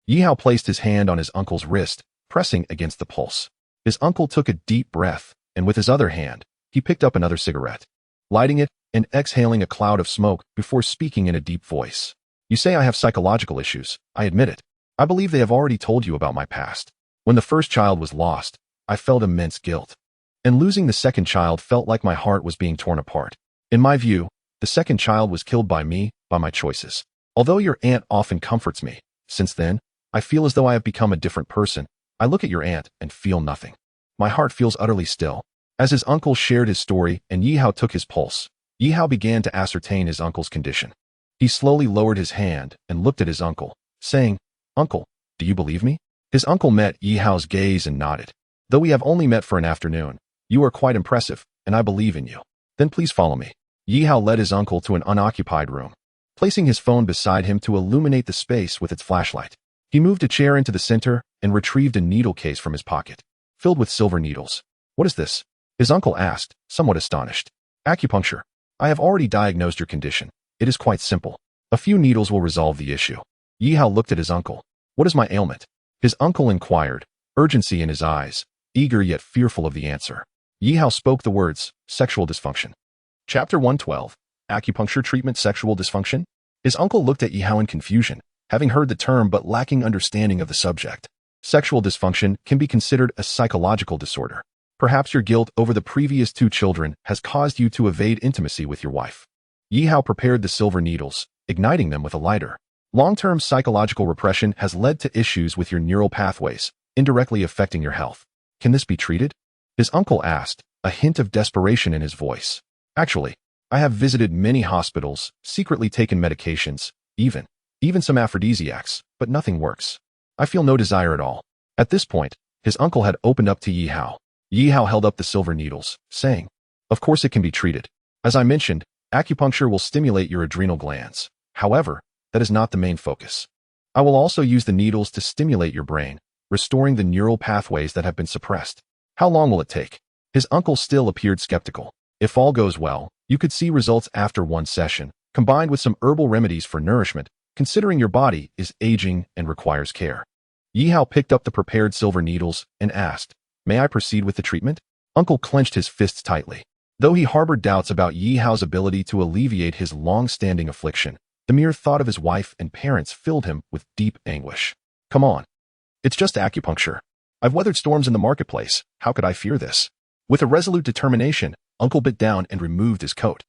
Yi Hao placed his hand on his uncle's wrist, pressing against the pulse. His uncle took a deep breath, and with his other hand, he picked up another cigarette, lighting it and exhaling a cloud of smoke before speaking in a deep voice. "You say I have psychological issues. I admit it. I believe they have already told you about my past. When the first child was lost, I felt immense guilt. And losing the second child felt like my heart was being torn apart. In my view, the second child was killed by me, by my choices. Although your aunt often comforts me, since then, I feel as though I have become a different person. I look at your aunt and feel nothing. My heart feels utterly still." As his uncle shared his story and Yi Hao took his pulse, Yi Hao began to ascertain his uncle's condition. He slowly lowered his hand and looked at his uncle, saying, "Uncle, do you believe me?" His uncle met Yi Hao's gaze and nodded. "Though we have only met for an afternoon, you are quite impressive, and I believe in you. Then please follow me." Yi Hao led his uncle to an unoccupied room, placing his phone beside him to illuminate the space with its flashlight. He moved a chair into the center and retrieved a needle case from his pocket, filled with silver needles. "What is this?" his uncle asked, somewhat astonished. "Acupuncture. I have already diagnosed your condition. It is quite simple. A few needles will resolve the issue." Yi Hao looked at his uncle. "What is my ailment?" his uncle inquired, urgency in his eyes, eager yet fearful of the answer. Yi Hao spoke the words, "Sexual dysfunction." Chapter 112. Acupuncture Treatment Sexual Dysfunction? His uncle looked at Yi Hao in confusion, having heard the term but lacking understanding of the subject. Sexual dysfunction can be considered a psychological disorder. Perhaps your guilt over the previous 2 children has caused you to evade intimacy with your wife. Yi Hao prepared the silver needles, igniting them with a lighter. Long-term psychological repression has led to issues with your neural pathways, indirectly affecting your health. Can this be treated? His uncle asked, a hint of desperation in his voice. Actually, I have visited many hospitals, secretly taken medications, even some aphrodisiacs, but nothing works. I feel no desire at all. At this point, his uncle had opened up to Yi Hao. Yi Hao held up the silver needles, saying, "Of course it can be treated. As I mentioned, acupuncture will stimulate your adrenal glands. However, that is not the main focus. I will also use the needles to stimulate your brain, restoring the neural pathways that have been suppressed." "How long will it take?" His uncle still appeared skeptical. "If all goes well, you could see results after 1 session, combined with some herbal remedies for nourishment. considering your body is aging and requires care. Yi Hao picked up the prepared silver needles and asked, "May I proceed with the treatment?" Uncle clenched his fists tightly. Though he harbored doubts about Yi Hao's ability to alleviate his long-standing affliction, the mere thought of his wife and parents filled him with deep anguish. "Come on. It's just acupuncture. I've weathered storms in the marketplace. How could I fear this?" With a resolute determination, Uncle bit down and removed his coat.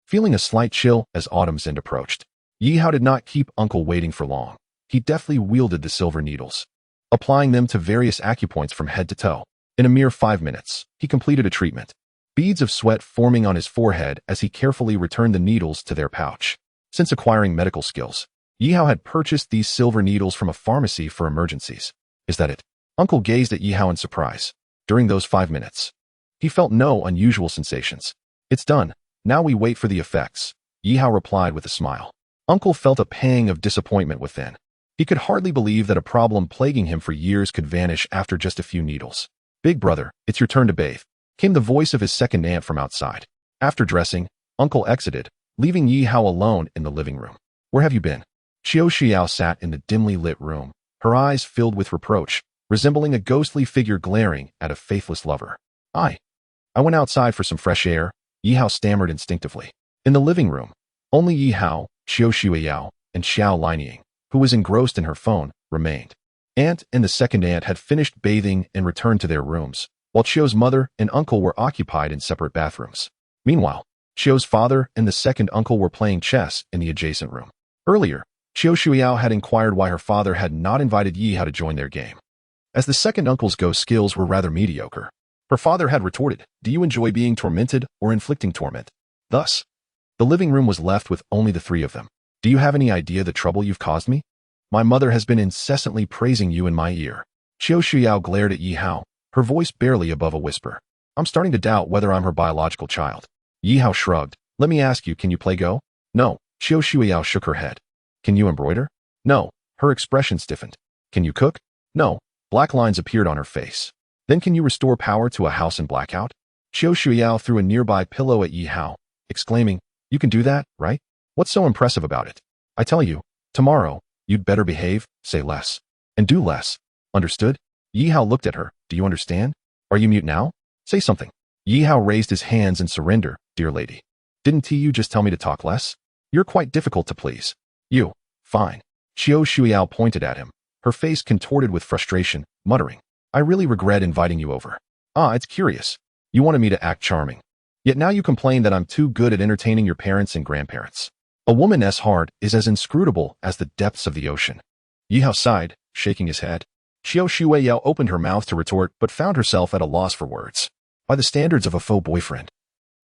Feeling a slight chill as autumn's end approached, Yi Hao did not keep Uncle waiting for long. He deftly wielded the silver needles, applying them to various acupoints from head to toe. In a mere 5 minutes, he completed a treatment, beads of sweat forming on his forehead as he carefully returned the needles to their pouch. Since acquiring medical skills, Yi Hao had purchased these silver needles from a pharmacy for emergencies. "Is that it?" Uncle gazed at Yi Hao in surprise. During those 5 minutes, he felt no unusual sensations. "It's done. Now we wait for the effects," Yi Hao replied with a smile. Uncle felt a pang of disappointment within. He could hardly believe that a problem plaguing him for years could vanish after just a few needles. "Big brother, it's your turn to bathe," came the voice of his second aunt from outside. After dressing, Uncle exited, leaving Yi Hao alone in the living room. "Where have you been?" Qiu Xiao sat in the dimly lit room, her eyes filled with reproach, resembling a ghostly figure glaring at a faithless lover. I went outside for some fresh air," Yi Hao stammered instinctively. In the living room, only Yi Hao, Qiu Xiao, and Xiao Linying, who was engrossed in her phone, remained. Aunt and the second aunt had finished bathing and returned to their rooms, while Qiu's mother and uncle were occupied in separate bathrooms. Meanwhile, Qiu's father and the second uncle were playing chess in the adjacent room. Earlier, Qiu Xiao had inquired why her father had not invited Yi Hao to join their game, as the second uncle's Go skills were rather mediocre. Her father had retorted, "Do you enjoy being tormented or inflicting torment?" Thus, the living room was left with only the three of them. "Do you have any idea the trouble you've caused me? My mother has been incessantly praising you in my ear." Qiu Xiao glared at Yi Hao, her voice barely above a whisper. "I'm starting to doubt whether I'm her biological child." Yi Hao shrugged. "Let me ask you, can you play Go?" "No." Qiu Xiao shook her head. "Can you embroider?" "No." Her expression stiffened. "Can you cook?" "No." Black lines appeared on her face. "Then can you restore power to a house in blackout?" Qiu Xiao threw a nearby pillow at Yi Hao, exclaiming, "You can do that, right? What's so impressive about it? I tell you, tomorrow, you'd better behave, say less, and do less. Understood?" Yi Hao looked at her. "Do you understand? Are you mute now? Say something." Yi Hao raised his hands in surrender. "Dear lady, didn't you just tell me to talk less? You're quite difficult to please." "You. Fine." Qiu Xiao pointed at him, her face contorted with frustration, muttering, "I really regret inviting you over. It's curious. You wanted me to act charming. Yet now you complain that I'm too good at entertaining your parents and grandparents. A woman's heart is as inscrutable as the depths of the ocean." Yi Hao sighed, shaking his head. Qiu Xiao opened her mouth to retort, but found herself at a loss for words. By the standards of a faux boyfriend,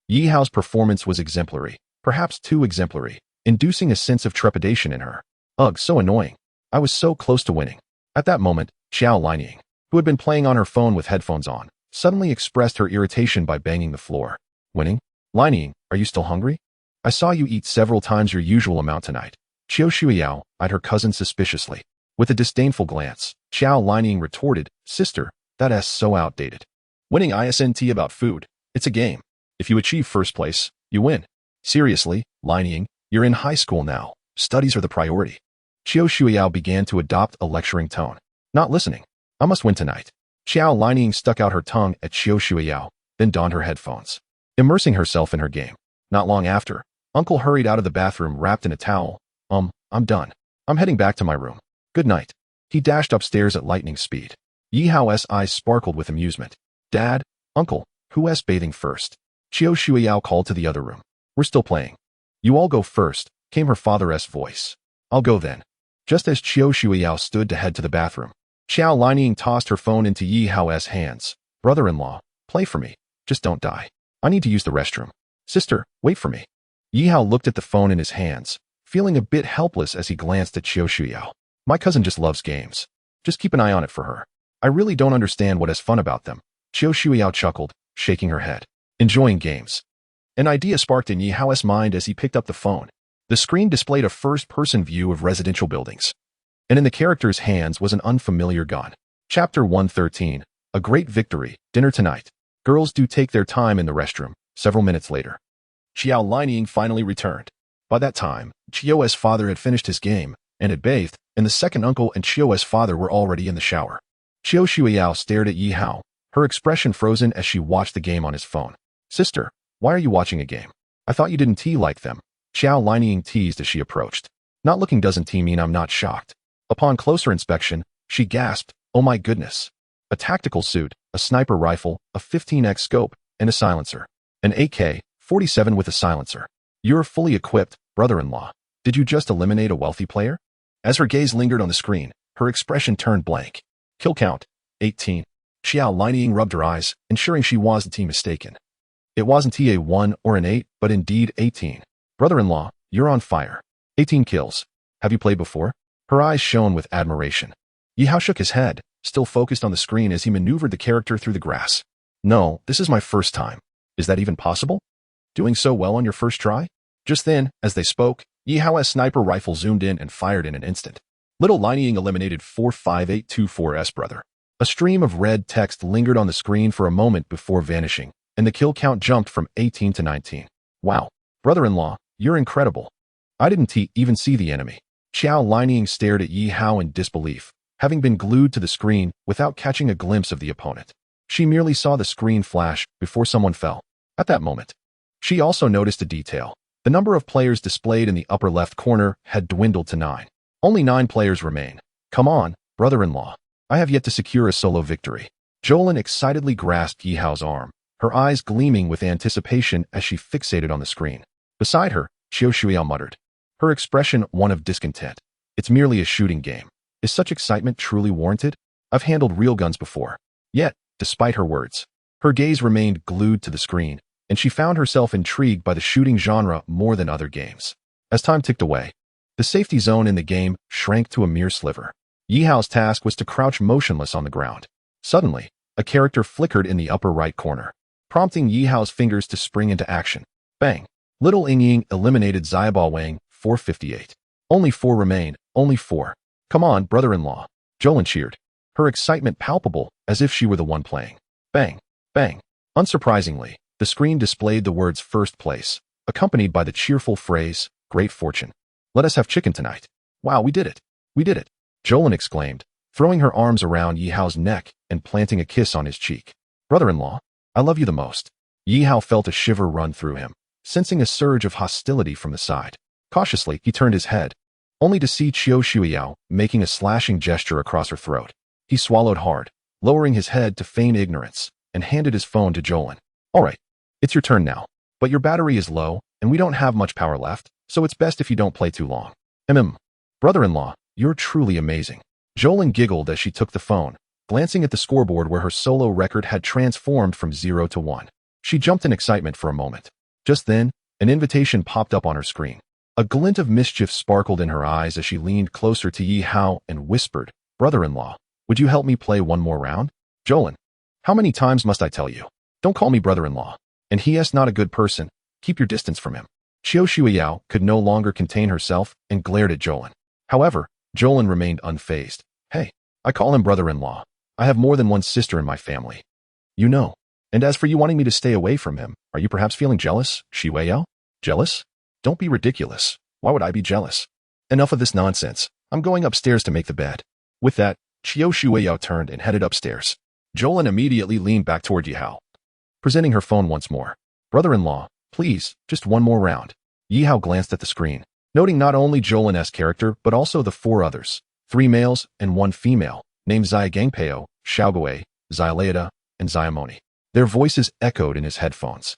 Yi Hao's performance was exemplary, perhaps too exemplary, inducing a sense of trepidation in her. "Ugh, so annoying. I was so close to winning." At that moment, Xiao Linying, who had been playing on her phone with headphones on, suddenly expressed her irritation by banging the floor. "Winning? Linying, are you still hungry? I saw you eat several times your usual amount tonight." Qiu Xiao eyed her cousin suspiciously. With a disdainful glance, Xiao Linying retorted, "Sister, that's so outdated. Winning isn't about food. It's a game. If you achieve first place, you win. Seriously, Linying, you're in high school now. Studies are the priority." Qiu Xiao began to adopt a lecturing tone. "Not listening. I must win tonight." Xiao Linying stuck out her tongue at Qiu Xiao, then donned her headphones, immersing herself in her game. Not long after, Uncle hurried out of the bathroom wrapped in a towel. I'm done. I'm heading back to my room. Good night." He dashed upstairs at lightning speed. Yi Hao's eyes sparkled with amusement. "Dad, Uncle, who's bathing first?" Qiu Xiao called to the other room. "We're still playing." "You all go first," came her father's voice. "I'll go then." Just as Qiu Xiao stood to head to the bathroom, Xiao Linying tossed her phone into Yi Hao's hands. "Brother-in-law, play for me. Just don't die. I need to use the restroom." "Sister, wait for me." Yi Hao looked at the phone in his hands, feeling a bit helpless as he glanced at Qiu Xiao. "My cousin just loves games. Just keep an eye on it for her. I really don't understand what is fun about them." Qiu Xiao chuckled, shaking her head. "Enjoying games." An idea sparked in Yi Hao's mind as he picked up the phone. The screen displayed a first-person view of residential buildings, and in the character's hands was an unfamiliar gun. Chapter 113, A Great Victory, Dinner Tonight. Girls do take their time in the restroom. Several minutes later, Xiao Linying finally returned. By that time, Chio's father had finished his game, and had bathed, and the second uncle and Chio's father were already in the shower. Chiao Shuiyao stared at Yi Hao, her expression frozen as she watched the game on his phone. Sister, why are you watching a game? I thought you didn't tea like them. Xiao Lining teased as she approached. Not looking doesn't tea mean I'm not shocked. Upon closer inspection, she gasped, oh my goodness. A tactical suit, a sniper rifle, a 15x scope, and a silencer. An AK-47 with a silencer. You're fully equipped, brother-in-law. Did you just eliminate a wealthy player? As her gaze lingered on the screen, her expression turned blank. Kill count, 18. Xiao Lining rubbed her eyes, ensuring she wasn't mistaken. It wasn't a 1 or an 8, but indeed 18. Brother-in-law, you're on fire. 18 kills. Have you played before? Her eyes shone with admiration. Yi Hao shook his head, still focused on the screen as he maneuvered the character through the grass. No, this is my first time. Is that even possible? Doing so well on your first try? Just then, as they spoke, Yi Hao's sniper rifle zoomed in and fired in an instant. Little Lining eliminated 45824's brother. A stream of red text lingered on the screen for a moment before vanishing, and the kill count jumped from 18 to 19. Wow. Brother-in-law, you're incredible. I didn't even see the enemy. Xiao Lining stared at Yi Hao in disbelief, having been glued to the screen without catching a glimpse of the opponent. She merely saw the screen flash before someone fell. At that moment, she also noticed a detail. The number of players displayed in the upper left corner had dwindled to 9. Only 9 players remain. Come on, brother-in-law. I have yet to secure a solo victory. Jolin excitedly grasped Yi Hao's arm, her eyes gleaming with anticipation as she fixated on the screen. Beside her, Chiao Shuiyao muttered, her expression one of discontent. It's merely a shooting game. Is such excitement truly warranted? I've handled real guns before. Yet, despite her words, her gaze remained glued to the screen, and she found herself intrigued by the shooting genre more than other games. As time ticked away, the safety zone in the game shrank to a mere sliver. Yi Hao's task was to crouch motionless on the ground. Suddenly, a character flickered in the upper right corner, prompting Yi Hao's fingers to spring into action. Bang! Little Ying eliminated Xiaobao Wang, 458. Only 4 remain, only 4. Come on, brother-in-law. Jolin cheered, her excitement palpable as if she were the one playing. Bang! Bang! Unsurprisingly, the screen displayed the words first place, accompanied by the cheerful phrase, great fortune. Let us have chicken tonight. Wow, we did it. We did it. Jolin exclaimed, throwing her arms around Yi Hao's neck and planting a kiss on his cheek. Brother-in-law, I love you the most. Yi Hao felt a shiver run through him, sensing a surge of hostility from the side. Cautiously, he turned his head, only to see Chiao Shuiyao making a slashing gesture across her throat. He swallowed hard, lowering his head to feign ignorance, and handed his phone to Jolin. All right, it's your turn now, but your battery is low, and we don't have much power left, so it's best if you don't play too long. Brother-in-law, you're truly amazing. Jolin giggled as she took the phone, glancing at the scoreboard where her solo record had transformed from 0 to 1. She jumped in excitement for a moment. Just then, an invitation popped up on her screen. A glint of mischief sparkled in her eyes as she leaned closer to Yi Hao and whispered, brother-in-law, would you help me play one more round? Jolin, how many times must I tell you? Don't call me brother-in-law. And he is not a good person. Keep your distance from him. Chiao Shuiyao could no longer contain herself and glared at Jolin. However, Jolin remained unfazed. Hey, I call him brother-in-law. I have more than one sister in my family. You know. And as for you wanting me to stay away from him, are you perhaps feeling jealous, Shuiyao? Jealous? Don't be ridiculous. Why would I be jealous? Enough of this nonsense. I'm going upstairs to make the bed. With that, Chiao Shuiyao turned and headed upstairs. Jolin immediately leaned back toward Yi Hao, presenting her phone once more. Brother-in-law, please, just one more round. Yi Hao glanced at the screen, noting not only Jolin's character, but also the 4 others, 3 males and 1 female, named Xia Gangpeo, Xiaoguei, Xialeida, and Xiamoni. Their voices echoed in his headphones,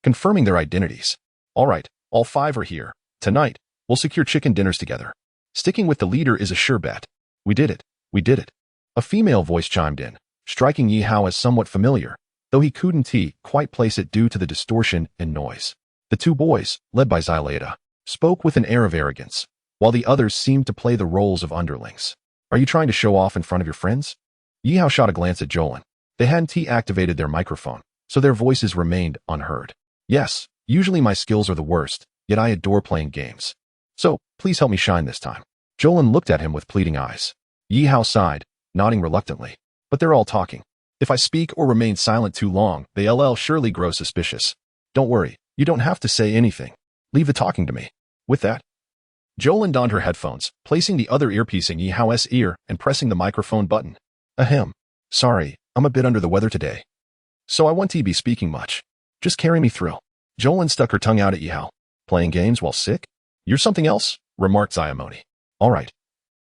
confirming their identities. All right, all 5 are here. Tonight, we'll secure chicken dinners together. Sticking with the leader is a sure bet. We did it. We did it. A female voice chimed in, striking Yi Hao as somewhat familiar, though he couldn't quite place it due to the distortion and noise. The 2 boys, led by Xialeida, spoke with an air of arrogance, while the others seemed to play the roles of underlings. Are you trying to show off in front of your friends? Yi Hao shot a glance at Jolin. They hadn't activated their microphone, so their voices remained unheard. Yes, usually my skills are the worst, yet I adore playing games. So, please help me shine this time. Jolin looked at him with pleading eyes. Yi Hao sighed, nodding reluctantly. But they're all talking. If I speak or remain silent too long, they'll surely grow suspicious. Don't worry, you don't have to say anything. Leave the talking to me. With that, Jolin donned her headphones, placing the other earpiece in Yi Hao's ear and pressing the microphone button. Ahem. Sorry, I'm a bit under the weather today. So I won't be speaking much. Just carry me through. Jolin stuck her tongue out at Yi Hao. Playing games while sick? You're something else, remarked Xiamoni. All right.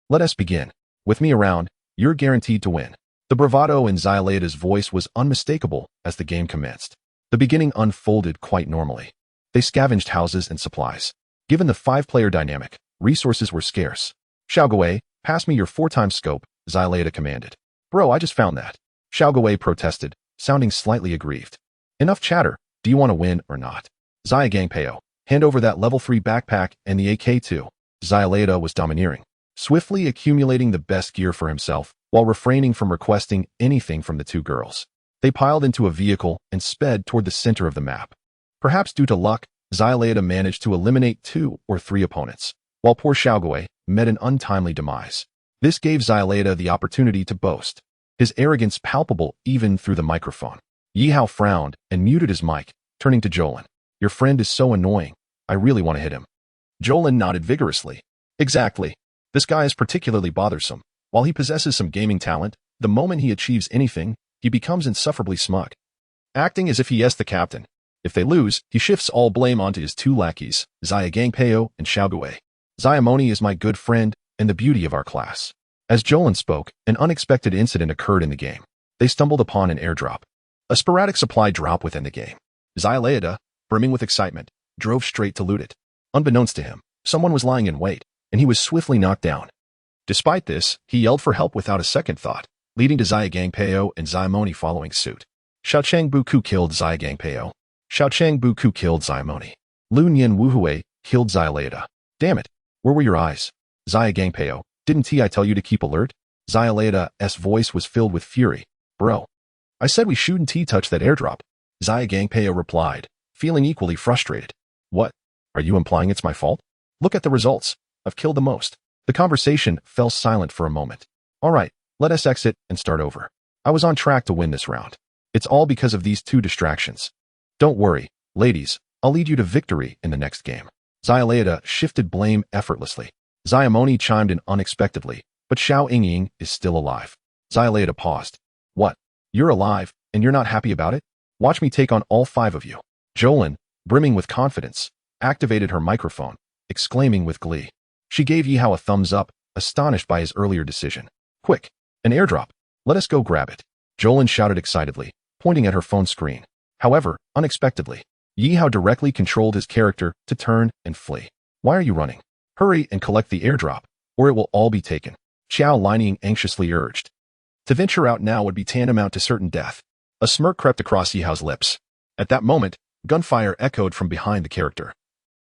Let us begin. With me around, you're guaranteed to win. The bravado in Xialeda's voice was unmistakable as the game commenced. The beginning unfolded quite normally. They scavenged houses and supplies. Given the 5-player dynamic, resources were scarce. Xiaoguwei, pass me your 4x scope, Xialeda commanded. Bro, I just found that. Xiaoguwei protested, sounding slightly aggrieved. Enough chatter, do you want to win or not? Xia Gangpeo, hand over that level 3 backpack and the AK-2. Xialeda was domineering, swiftly accumulating the best gear for himself, while refraining from requesting anything from the two girls. They piled into a vehicle and sped toward the center of the map. Perhaps due to luck, Xialeda managed to eliminate 2 or 3 opponents, while poor Xiaoguwei met an untimely demise. This gave Xialeda the opportunity to boast, his arrogance palpable even through the microphone. Yi Hao frowned and muted his mic, turning to Jolin. Your friend is so annoying. I really want to hit him. Jolin nodded vigorously. Exactly. This guy is particularly bothersome. While he possesses some gaming talent, the moment he achieves anything, he becomes insufferably smug, acting as if he is the captain. If they lose, he shifts all blame onto his 2 lackeys, Xia Gangpeo and Xiaoguwei. Xiamoni is my good friend and the beauty of our class. As Jolin spoke, an unexpected incident occurred in the game. They stumbled upon an airdrop. A sporadic supply drop within the game. Xialeda, brimming with excitement, drove straight to loot it. Unbeknownst to him, someone was lying in wait, and he was swiftly knocked down. Despite this, he yelled for help without a second thought, leading to Xia Gangpeo and Xiamoni following suit. Xiaocheng Buku killed Xia Gangpeo. Xiaocheng Buku killed Xiamoni. Lu Nian Wuhui killed Xialeda. Damn it, where were your eyes? Xia Gangpeo, didn't I tell you to keep alert? Xialeda's voice was filled with fury. Bro, I said we shouldn't touch that airdrop. Xia Gangpeo replied, feeling equally frustrated. What? Are you implying it's my fault? Look at the results. I've killed the most. The conversation fell silent for a moment. All right, let us exit and start over. I was on track to win this round. It's all because of these 2 distractions. Don't worry, ladies, I'll lead you to victory in the next game. Xialeda shifted blame effortlessly. Xiamoni chimed in unexpectedly, but Xiao Yingying is still alive. Xialeda paused. What? You're alive, and you're not happy about it? Watch me take on all 5 of you. Jolin, brimming with confidence, activated her microphone, exclaiming with glee. She gave Yi Hao a thumbs up, astonished by his earlier decision. Quick, an airdrop. Let us go grab it. Jolin shouted excitedly, pointing at her phone screen. However, unexpectedly, Yi Hao directly controlled his character to turn and flee. Why are you running? Hurry and collect the airdrop, or it will all be taken. Xiao Lining anxiously urged. To venture out now would be tantamount to certain death. A smirk crept across Yi Hao's lips. At that moment, gunfire echoed from behind the character,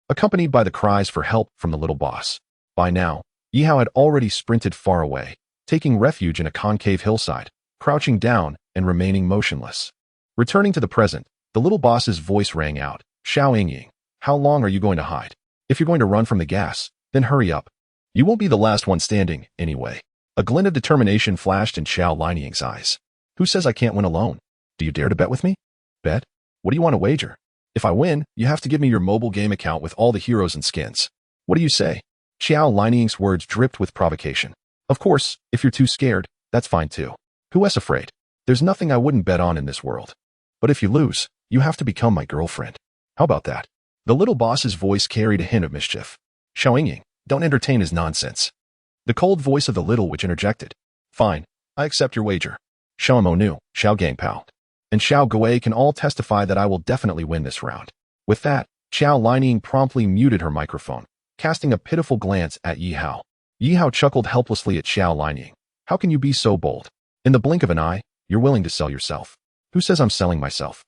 accompanied by the cries for help from the little boss. By now, Yi Hao had already sprinted far away, taking refuge in a concave hillside, crouching down and remaining motionless. Returning to the present, the little boss's voice rang out. Xiao Yingying, how long are you going to hide? If you're going to run from the gas, then hurry up. You won't be the last one standing, anyway. A glint of determination flashed in Xiao Linying's eyes. Who says I can't win alone? Do you dare to bet with me? Bet? What do you want to wager? If I win, you have to give me your mobile game account with all the heroes and skins. What do you say? Xiao Linying's words dripped with provocation. Of course, if you're too scared, that's fine too. Who is afraid? There's nothing I wouldn't bet on in this world. But if you lose, you have to become my girlfriend. How about that? The little boss's voice carried a hint of mischief. Xiao Yingying, don't entertain his nonsense. The cold voice of the little witch interjected. Fine, I accept your wager. Xiao Monu, Xiao Gangpao, and Xiao Guwei can all testify that I will definitely win this round. With that, Xiao Linying promptly muted her microphone, casting a pitiful glance at Yi Hao. Yi Hao chuckled helplessly at Xiao Linying. How can you be so bold? In the blink of an eye, you're willing to sell yourself. Who says I'm selling myself?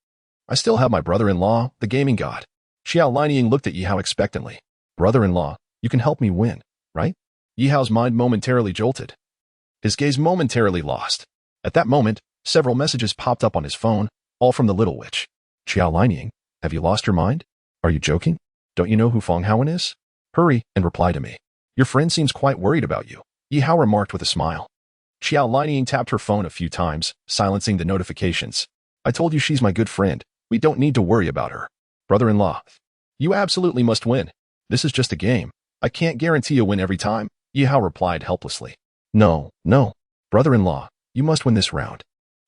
I still have my brother-in-law, the gaming god. Xiao Linying looked at Yi Hao expectantly. Brother-in-law, you can help me win, right? Yi Hao's mind momentarily jolted. His gaze momentarily lost. At that moment, several messages popped up on his phone, all from the little witch. Xiao Linying, have you lost your mind? Are you joking? Don't you know who Feng Haowen is? Hurry and reply to me. Your friend seems quite worried about you, Yi Hao remarked with a smile. Xiao Linying tapped her phone a few times, silencing the notifications. I told you she's my good friend. We don't need to worry about her. Brother-in-law, you absolutely must win. This is just a game. I can't guarantee a win every time, Yi Hao replied helplessly. No, no. Brother-in-law, you must win this round.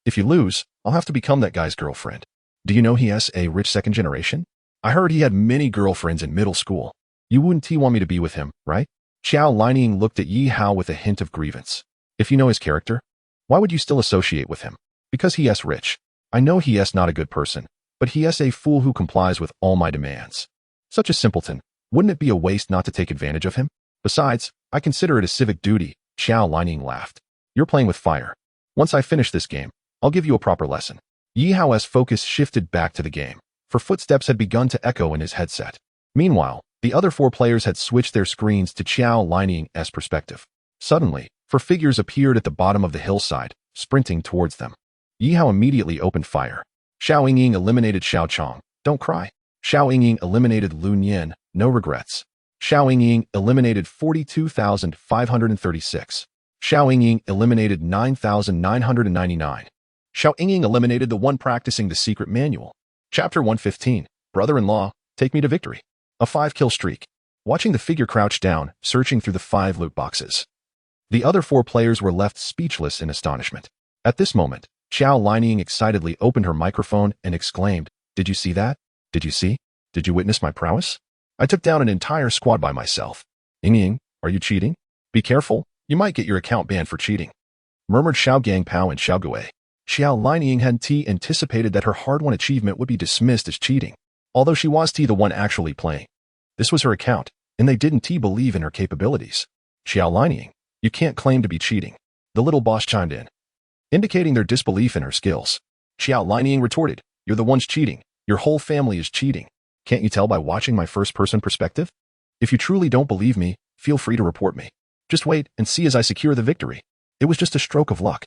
If you lose, I'll have to become that guy's girlfriend. Do you know he has a rich second generation? I heard he had many girlfriends in middle school. You wouldn't want me to be with him, right? Xiao Lining looked at Yi Hao with a hint of grievance. If you know his character, why would you still associate with him? Because he is rich. I know he is not a good person, but he is a fool who complies with all my demands. Such a simpleton. Wouldn't it be a waste not to take advantage of him? Besides, I consider it a civic duty. Xiao Lining laughed. You're playing with fire. Once I finish this game, I'll give you a proper lesson. Yi Hao's focus shifted back to the game, for footsteps had begun to echo in his headset. Meanwhile, the other 4 players had switched their screens to Xiao Lining's perspective. Suddenly, 4 figures appeared at the bottom of the hillside, sprinting towards them. Yi Hao immediately opened fire. Xiao Yingying eliminated Xiao Chong. Don't cry. Xiao Yingying eliminated Lu Nian. No regrets. Xiao Yingying eliminated 42,536. Xiao Yingying eliminated 9,999. Xiao Yingying eliminated the one practicing the secret manual. Chapter 115. Brother-in-law, take me to victory. A 5-kill streak. Watching the figure crouch down, searching through the 5 loot boxes. The other 4 players were left speechless in astonishment. At this moment, Xiao Lining excitedly opened her microphone and exclaimed, Did you see that? Did you see? Did you witness my prowess? I took down an entire squad by myself. Yingying, are you cheating? Be careful, you might get your account banned for cheating. Murmured Xiao Gangpao and Xiao Gui. Xiao Lining had anticipated that her hard-won achievement would be dismissed as cheating, although she was the one actually playing. This was her account, and they didn't believe in her capabilities. Xiao Lining, you can't claim to be cheating. The little boss chimed in, indicating their disbelief in her skills. Xiao Lining retorted, You're the ones cheating. Your whole family is cheating. Can't you tell by watching my first-person perspective? If you truly don't believe me, feel free to report me. Just wait and see as I secure the victory. It was just a stroke of luck.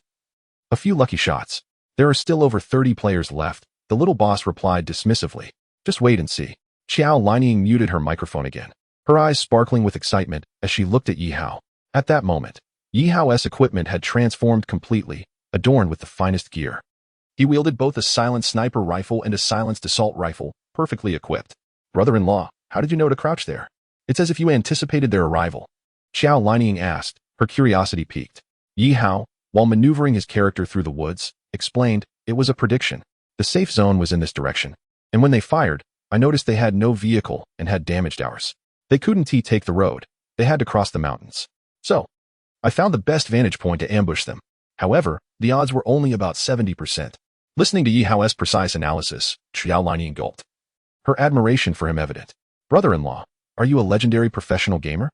A few lucky shots. There are still over 30 players left, the little boss replied dismissively. Just wait and see. Xiao Lining muted her microphone again, her eyes sparkling with excitement as she looked at Yi Hao. At that moment, Yi Hao's equipment had transformed completely, adorned with the finest gear. He wielded both a silenced sniper rifle and a silenced assault rifle, perfectly equipped. Brother-in-law, how did you know to crouch there? It's as if you anticipated their arrival. Xiao Lining asked, her curiosity piqued. Yi Hao, while maneuvering his character through the woods, explained, It was a prediction. The safe zone was in this direction. And when they fired, I noticed they had no vehicle and had damaged ours. They couldn't take the road. They had to cross the mountains. So, I found the best vantage point to ambush them. However, the odds were only about 70%. Listening to Yi Hao's precise analysis, Xiao Lining gulped, her admiration for him evident. Brother-in-law, are you a legendary professional gamer?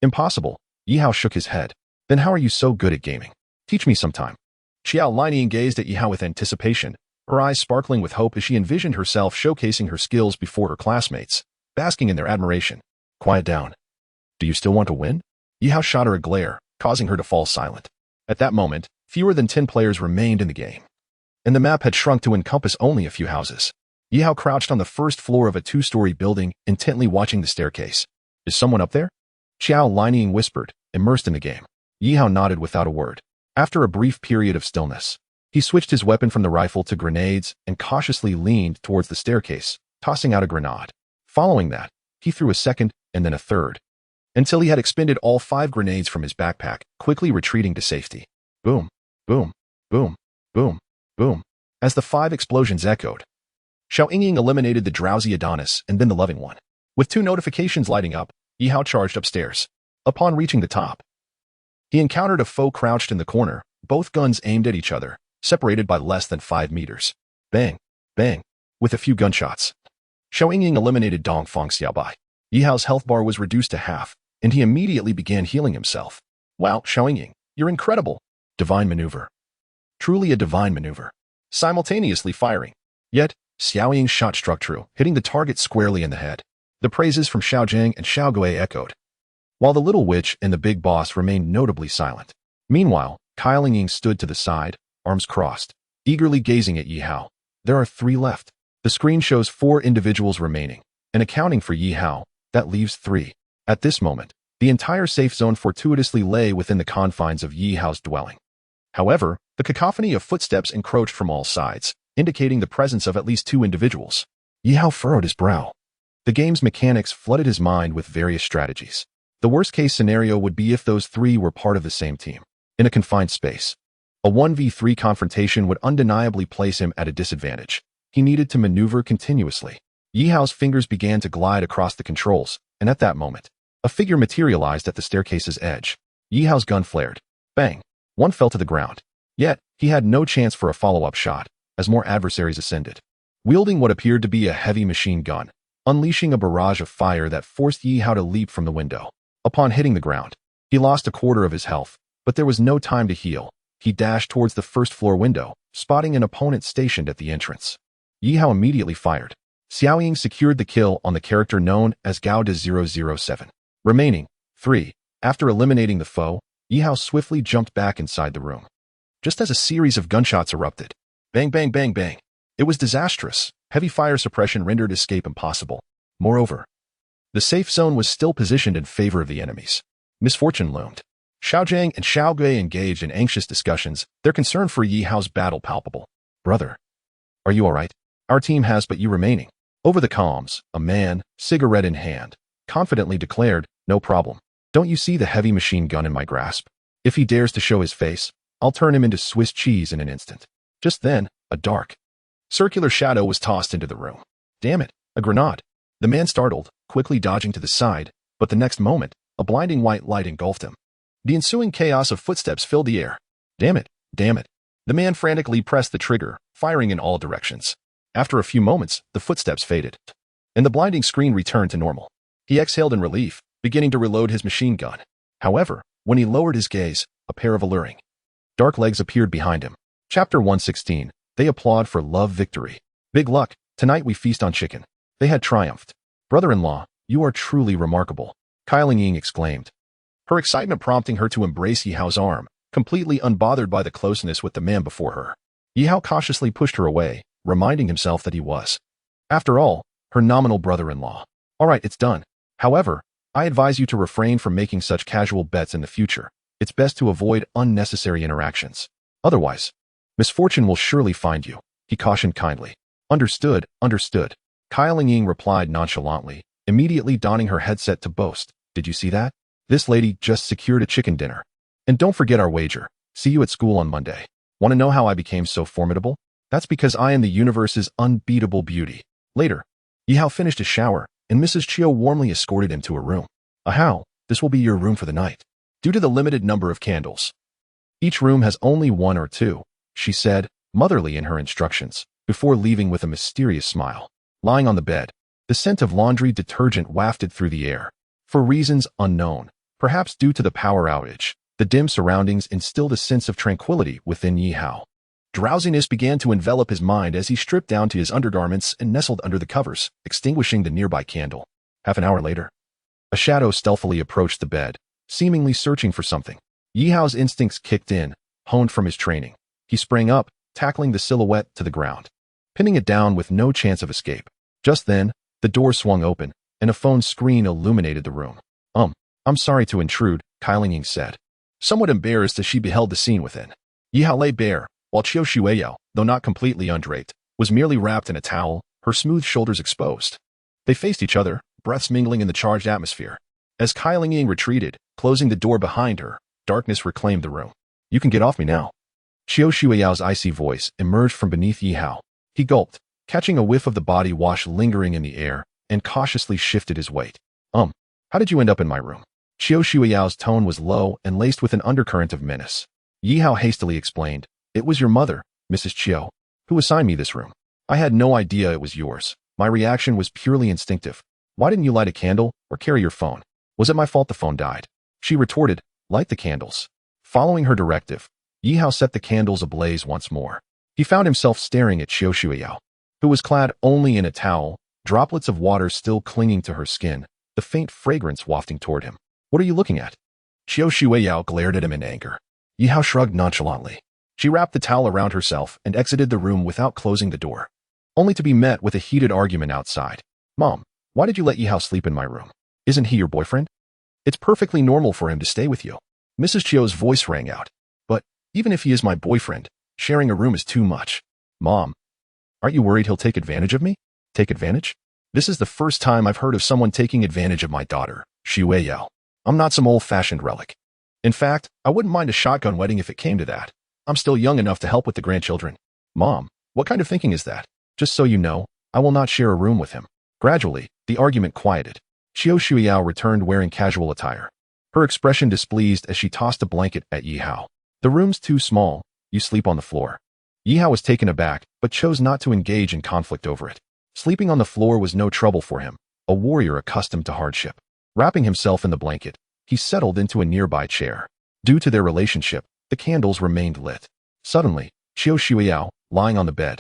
Impossible. Yi Hao shook his head. Then how are you so good at gaming? Teach me sometime. Xiao Lining gazed at Yi Hao with anticipation, her eyes sparkling with hope as she envisioned herself showcasing her skills before her classmates, basking in their admiration. Quiet down. Do you still want to win? Yi Hao shot her a glare, causing her to fall silent. At that moment, fewer than 10 players remained in the game, and the map had shrunk to encompass only a few houses. Yi Hao crouched on the first floor of a 2-story building, intently watching the staircase. Is someone up there? Xiao Lining whispered, immersed in the game. Yi Hao nodded without a word. After a brief period of stillness, he switched his weapon from the rifle to grenades and cautiously leaned towards the staircase, tossing out a grenade. Following that, he threw a second and then a third, until he had expended all 5 grenades from his backpack, quickly retreating to safety. Boom, boom, boom, boom, boom. As the 5 explosions echoed, Xiao Yingying eliminated the drowsy Adonis and then the loving one. With 2 notifications lighting up, Yi Hao charged upstairs. Upon reaching the top, he encountered a foe crouched in the corner, both guns aimed at each other, separated by less than 5 meters. Bang, bang, with a few gunshots. Xiao Yingying eliminated Dongfang Xiaobai. Yi Hao's health bar was reduced to half, and he immediately began healing himself. Wow, Xiao Yingying, you're incredible. Divine maneuver. Truly a divine maneuver. Simultaneously firing. Yet, Xiao Ying's shot struck true, hitting the target squarely in the head. The praises from Xiao Zhang and Xiao Gui echoed, while the little witch and the big boss remained notably silent. Meanwhile, Kai Lingying stood to the side, arms crossed, eagerly gazing at Yi Hao. There are 3 left. The screen shows 4 individuals remaining, and accounting for Yi Hao, that leaves 3. At this moment, the entire safe zone fortuitously lay within the confines of Yi Hao's dwelling. However, the cacophony of footsteps encroached from all sides, indicating the presence of at least 2 individuals. Yi Hao furrowed his brow. The game's mechanics flooded his mind with various strategies. The worst-case scenario would be if those three were part of the same team, in a confined space. A 1v3 confrontation would undeniably place him at a disadvantage. He needed to maneuver continuously. Yihao's fingers began to glide across the controls, and at that moment, a figure materialized at the staircase's edge. Yihao's gun flared. Bang! One fell to the ground. Yet, he had no chance for a follow-up shot, as more adversaries ascended. Wielding what appeared to be a heavy machine gun, unleashing a barrage of fire that forced Yihao to leap from the window. Upon hitting the ground, he lost a quarter of his health, but there was no time to heal. He dashed towards the first-floor window, spotting an opponent stationed at the entrance. Yihao immediately fired. Xiaoying secured the kill on the character known as Gauda007. Remaining 3. After eliminating the foe, Yihao swiftly jumped back inside the room. Just as a series of gunshots erupted. Bang, bang, bang, bang. It was disastrous. Heavy fire suppression rendered escape impossible. Moreover, the safe zone was still positioned in favor of the enemies. Misfortune loomed. Xiaojiang and Xiaogui engaged in anxious discussions, their concern for Yihao's battle palpable. Brother, are you alright? Our team has but you remaining. Over the comms, a man, cigarette in hand, confidently declared, no problem. Don't you see the heavy machine gun in my grasp? If he dares to show his face, I'll turn him into Swiss cheese in an instant. Just then, a dark, circular shadow was tossed into the room. Damn it, a grenade. The man startled, quickly dodging to the side, but the next moment, a blinding white light engulfed him. The ensuing chaos of footsteps filled the air. Damn it, damn it. The man frantically pressed the trigger, firing in all directions. After a few moments, the footsteps faded, and the blinding screen returned to normal. He exhaled in relief, beginning to reload his machine gun. However, when he lowered his gaze, a pair of alluring, dark legs appeared behind him. Chapter 116. They applaud for love victory. Big luck, tonight we feast on chicken. They had triumphed. Brother-in-law, you are truly remarkable, Kylinging exclaimed, her excitement prompting her to embrace Yihao's arm, completely unbothered by the closeness with the man before her. Yihao cautiously pushed her away, reminding himself that he was, after all, her nominal brother-in-law. Alright, it's done. However, I advise you to refrain from making such casual bets in the future. It's best to avoid unnecessary interactions. Otherwise, misfortune will surely find you, he cautioned kindly. Understood, understood. Kylinging replied nonchalantly, immediately donning her headset to boast. Did you see that? This lady just secured a chicken dinner. And don't forget our wager. See you at school on Monday. Want to know how I became so formidable? That's because I am the universe's unbeatable beauty. Later, Yihao finished his shower, and Mrs. Chiu warmly escorted him to her room. Ahau, this will be your room for the night. Due to the limited number of candles, each room has only one or two, she said, motherly in her instructions, before leaving with a mysterious smile. Lying on the bed, the scent of laundry detergent wafted through the air. For reasons unknown, perhaps due to the power outage, the dim surroundings instilled a sense of tranquility within Yihao. Drowsiness began to envelop his mind as he stripped down to his undergarments and nestled under the covers, extinguishing the nearby candle. Half an hour later, a shadow stealthily approached the bed, seemingly searching for something. Yihao's instincts kicked in, honed from his training. He sprang up, tackling the silhouette to the ground, pinning it down with no chance of escape. Just then, the door swung open, and a phone screen illuminated the room. I'm sorry to intrude, Kylinging said, somewhat embarrassed as she beheld the scene within. Yihao lay bare, while Chiu Shueyao, though not completely undraped, was merely wrapped in a towel, her smooth shoulders exposed. They faced each other, breaths mingling in the charged atmosphere. As Kylinging retreated, closing the door behind her, darkness reclaimed the room. You can get off me now. Chiu Shueyao's icy voice emerged from beneath Yihao. He gulped, catching a whiff of the body wash lingering in the air, and cautiously shifted his weight. How did you end up in my room? Chiu Shueyao's tone was low and laced with an undercurrent of menace. Yihao hastily explained, it was your mother, Mrs. Chiu, who assigned me this room. I had no idea it was yours. My reaction was purely instinctive. Why didn't you light a candle or carry your phone? Was it my fault the phone died? She retorted, light the candles. Following her directive, Yihao set the candles ablaze once more. He found himself staring at Chiu Shueyao, who was clad only in a towel, droplets of water still clinging to her skin, the faint fragrance wafting toward him. What are you looking at? Chiu Shueyao glared at him in anger. Yihao shrugged nonchalantly. She wrapped the towel around herself and exited the room without closing the door, only to be met with a heated argument outside. Mom, why did you let Yihao sleep in my room? Isn't he your boyfriend? It's perfectly normal for him to stay with you. Mrs. Chiu's voice rang out. But even if he is my boyfriend, sharing a room is too much. Mom, aren't you worried he'll take advantage of me? Take advantage? This is the first time I've heard of someone taking advantage of my daughter, Xu Weiyao. I'm not some old-fashioned relic. In fact, I wouldn't mind a shotgun wedding if it came to that. I'm still young enough to help with the grandchildren. Mom, what kind of thinking is that? Just so you know, I will not share a room with him. Gradually, the argument quieted. Xiao Shuiyao returned wearing casual attire. Her expression displeased as she tossed a blanket at Yi Hao. The room's too small, you sleep on the floor. Yi Hao was taken aback, but chose not to engage in conflict over it. Sleeping on the floor was no trouble for him, a warrior accustomed to hardship. Wrapping himself in the blanket, he settled into a nearby chair. Due to their relationship, the candles remained lit. Suddenly, Xiao Shuiyao, lying on the bed,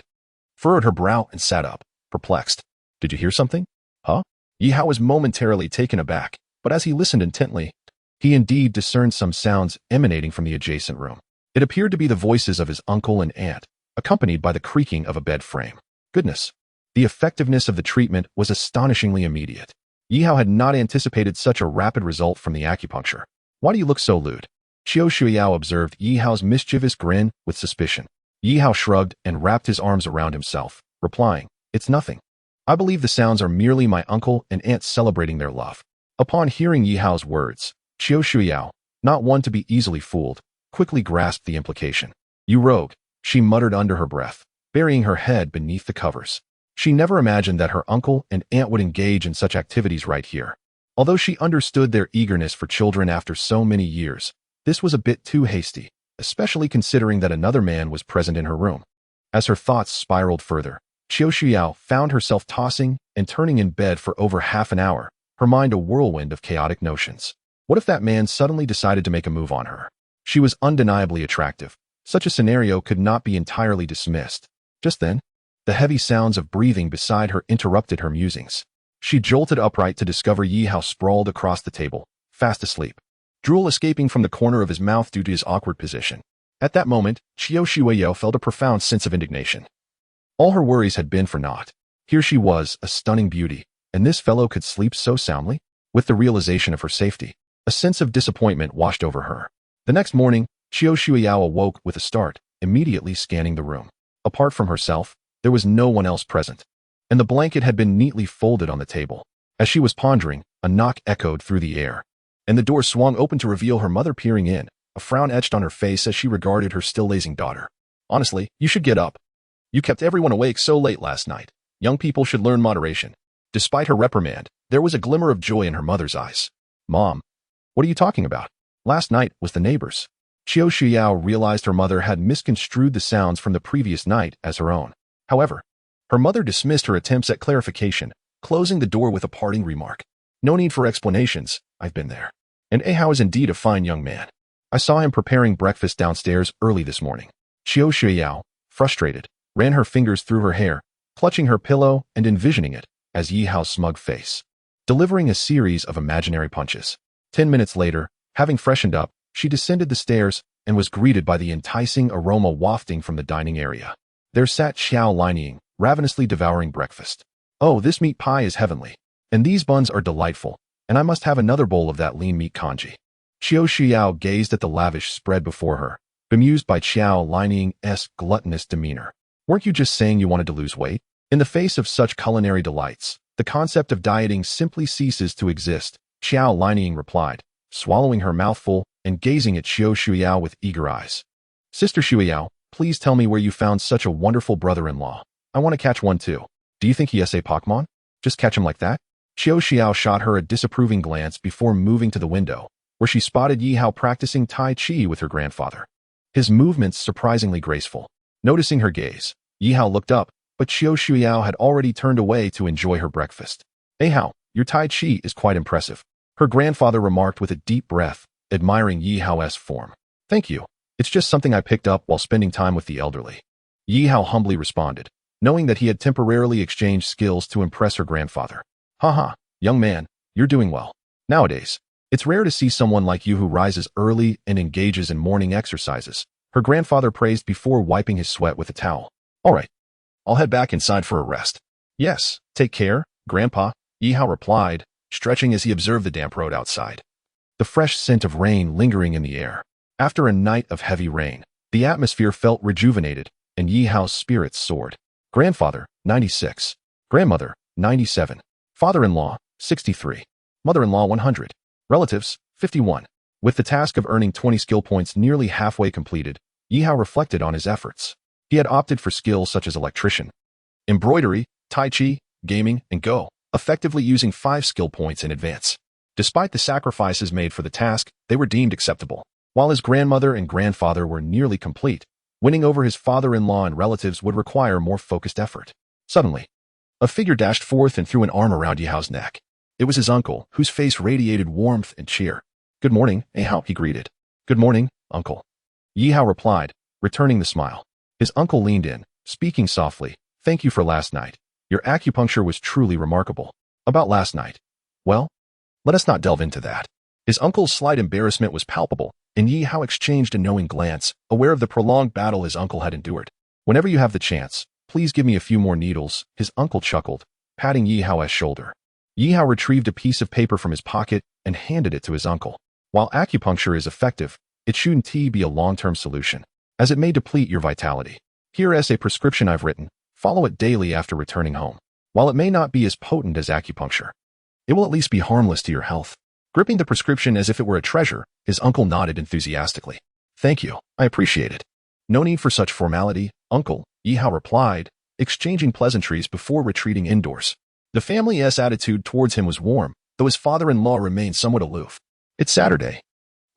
furrowed her brow and sat up, perplexed. Did you hear something? Huh? Yi Hao was momentarily taken aback, but as he listened intently, he indeed discerned some sounds emanating from the adjacent room. It appeared to be the voices of his uncle and aunt, accompanied by the creaking of a bed frame. Goodness! The effectiveness of the treatment was astonishingly immediate. Yi Hao had not anticipated such a rapid result from the acupuncture. Why do you look so lewd? Xiao Shuiyao observed Yi Hao's mischievous grin with suspicion. Yi Hao shrugged and wrapped his arms around himself, replying, It's nothing. I believe the sounds are merely my uncle and aunt celebrating their love. Upon hearing Yi Hao's words, Xiao Shuiyao, not one to be easily fooled, quickly grasped the implication. You rogue, she muttered under her breath, burying her head beneath the covers. She never imagined that her uncle and aunt would engage in such activities right here. Although she understood their eagerness for children after so many years, this was a bit too hasty, especially considering that another man was present in her room. As her thoughts spiraled further, Xiao Shuiyao found herself tossing and turning in bed for over half an hour, her mind a whirlwind of chaotic notions. What if that man suddenly decided to make a move on her? She was undeniably attractive. Such a scenario could not be entirely dismissed. Just then, the heavy sounds of breathing beside her interrupted her musings. She jolted upright to discover Yi Hao sprawled across the table, fast asleep, drool escaping from the corner of his mouth due to his awkward position. At that moment, Xiao Shuiyao felt a profound sense of indignation. All her worries had been for naught. Here she was, a stunning beauty, and this fellow could sleep so soundly? With the realization of her safety, a sense of disappointment washed over her. The next morning, Xiao Shuiyao awoke with a start, immediately scanning the room. Apart from herself, there was no one else present, and the blanket had been neatly folded on the table. As she was pondering, a knock echoed through the air, and the door swung open to reveal her mother peering in, a frown etched on her face as she regarded her still lazing daughter. Honestly, you should get up. You kept everyone awake so late last night. Young people should learn moderation. Despite her reprimand, there was a glimmer of joy in her mother's eyes. Mom, what are you talking about? Last night was the neighbors. Xiao Shuiyao realized her mother had misconstrued the sounds from the previous night as her own. However, her mother dismissed her attempts at clarification, closing the door with a parting remark. No need for explanations, I've been there. And Ahao is indeed a fine young man. I saw him preparing breakfast downstairs early this morning. Xiao Shuiyao, frustrated, ran her fingers through her hair, clutching her pillow and envisioning it as Yi Hao's smug face, delivering a series of imaginary punches. 10 minutes later, having freshened up, she descended the stairs and was greeted by the enticing aroma wafting from the dining area. There sat Xiao Lining, ravenously devouring breakfast. Oh, this meat pie is heavenly. And these buns are delightful, and I must have another bowl of that lean meat congee. Xiao Shuiyao gazed at the lavish spread before her, bemused by Xiao Lining's gluttonous demeanor. Weren't you just saying you wanted to lose weight? In the face of such culinary delights, the concept of dieting simply ceases to exist, Xiao Lining replied, swallowing her mouthful and gazing at Xiao Shuiyao with eager eyes. Sister Shuiyao, please tell me where you found such a wonderful brother-in-law. I want to catch one too. Do you think he is a Pokemon? Just catch him like that? Xiao Xiao shot her a disapproving glance before moving to the window, where she spotted Yi Hao practicing Tai Chi with her grandfather. His movements surprisingly graceful. Noticing her gaze, Yi Hao looked up, but Xiao Shuiyao had already turned away to enjoy her breakfast. Hey Hao, your Tai Chi is quite impressive, her grandfather remarked with a deep breath, admiring Yi Hao's form. Thank you. It's just something I picked up while spending time with the elderly. Yi Hao humbly responded, knowing that he had temporarily exchanged skills to impress her grandfather. Haha, young man, you're doing well. Nowadays, it's rare to see someone like you who rises early and engages in morning exercises, her grandfather praised before wiping his sweat with a towel. All right, I'll head back inside for a rest. Yes, take care, Grandpa, Yi Hao replied, stretching as he observed the damp road outside. The fresh scent of rain lingering in the air. After a night of heavy rain, the atmosphere felt rejuvenated, and Yi Hao's spirits soared. Grandfather, 96. Grandmother, 97. Father-in-law, 63. Mother-in-law, 100. Relatives, 51. With the task of earning 20 skill points nearly halfway completed, Yihao reflected on his efforts. He had opted for skills such as electrician, embroidery, tai chi, gaming, and Go, effectively using 5 skill points in advance. Despite the sacrifices made for the task, they were deemed acceptable. While his grandmother and grandfather were nearly complete, winning over his father-in-law and relatives would require more focused effort. Suddenly, a figure dashed forth and threw an arm around Yihao's neck. It was his uncle, whose face radiated warmth and cheer. "Good morning, Yihao," he greeted. "Good morning, uncle." Yihao replied, returning the smile. His uncle leaned in, speaking softly. "Thank you for last night. Your acupuncture was truly remarkable." "About last night? Well, let us not delve into that." His uncle's slight embarrassment was palpable, and Yihao exchanged a knowing glance, aware of the prolonged battle his uncle had endured. "Whenever you have the chance, please give me a few more needles," his uncle chuckled, patting Yihao's shoulder. Yihao retrieved a piece of paper from his pocket and handed it to his uncle. While acupuncture is effective, it shouldn't be a long-term solution, as it may deplete your vitality. Here is a prescription I've written. Follow it daily after returning home. While it may not be as potent as acupuncture, it will at least be harmless to your health. Gripping the prescription as if it were a treasure, his uncle nodded enthusiastically. "Thank you, I appreciate it." "No need for such formality, uncle," Yihao replied, exchanging pleasantries before retreating indoors. The family's attitude towards him was warm, though his father-in-law remained somewhat aloof. "It's Saturday,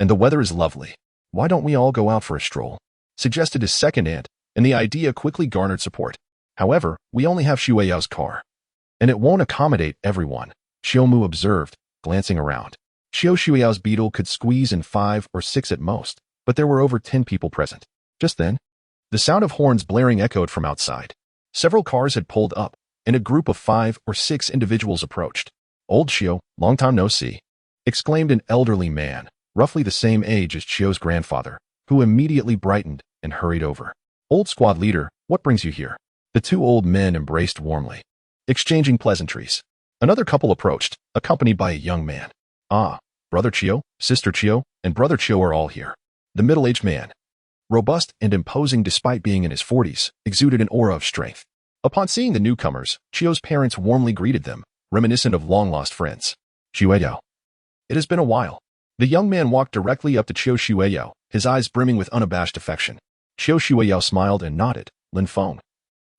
and the weather is lovely. Why don't we all go out for a stroll?" suggested his second aunt, and the idea quickly garnered support. "However, we only have Shuyao's car, and it won't accommodate everyone," Xiaomu observed, glancing around. Shuyao's beetle could squeeze in 5 or 6 at most, but there were over 10 people present. Just then, the sound of horns blaring echoed from outside. Several cars had pulled up, and a group of 5 or 6 individuals approached. "Old Xiao, long time no see," exclaimed an elderly man, roughly the same age as Xiao's grandfather, who immediately brightened and hurried over. "Old squad leader, what brings you here?" The 2 old men embraced warmly, exchanging pleasantries. Another couple approached, accompanied by a young man. "Ah, Brother Qiu, Sister Qiu, and Brother Qiu are all here." The middle-aged man, robust and imposing despite being in his 40s, exuded an aura of strength. Upon seeing the newcomers, Qiu's parents warmly greeted them, reminiscent of long-lost friends. "Shueyao. It has been a while." The young man walked directly up to Qiu Shueyao, his eyes brimming with unabashed affection. Qiu Shueyao smiled and nodded. "Lin Feng.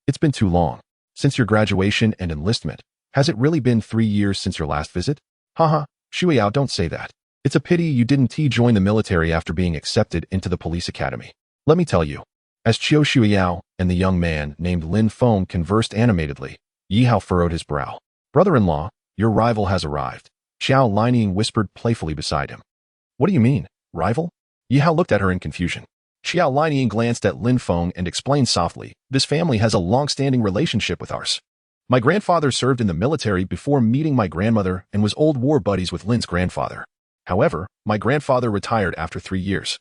It's been too long. Since your graduation and enlistment, has it really been 3 years since your last visit?" "Haha, Shueyao, don't say that. It's a pity you didn't join the military after being accepted into the police academy. Let me tell you." As Qiu Shueyao and the young man named Lin Feng conversed animatedly, Yihao furrowed his brow. "Brother-in-law, your rival has arrived," Xiao Lining whispered playfully beside him. "What do you mean, rival?" Yihao looked at her in confusion. Xiao Lining glanced at Lin Feng and explained softly, "This family has a long-standing relationship with ours. My grandfather served in the military before meeting my grandmother and was old war buddies with Lin's grandfather. However, my grandfather retired after 3 years,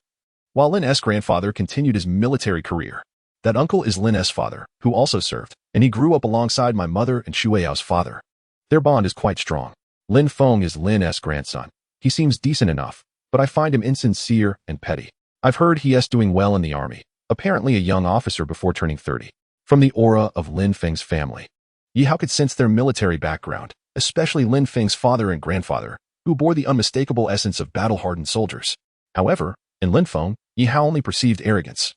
while Lin's grandfather continued his military career. That uncle is Lin's father, who also served, and he grew up alongside my mother and Shuyao's father. Their bond is quite strong. Lin Feng is Lin's grandson. He seems decent enough, but I find him insincere and petty. I've heard he is doing well in the army, apparently a young officer before turning 30. From the aura of Lin Feng's family, Yihao could sense their military background, especially Lin Feng's father and grandfather, who bore the unmistakable essence of battle-hardened soldiers. However, in Lin Feng, Yihao only perceived arrogance,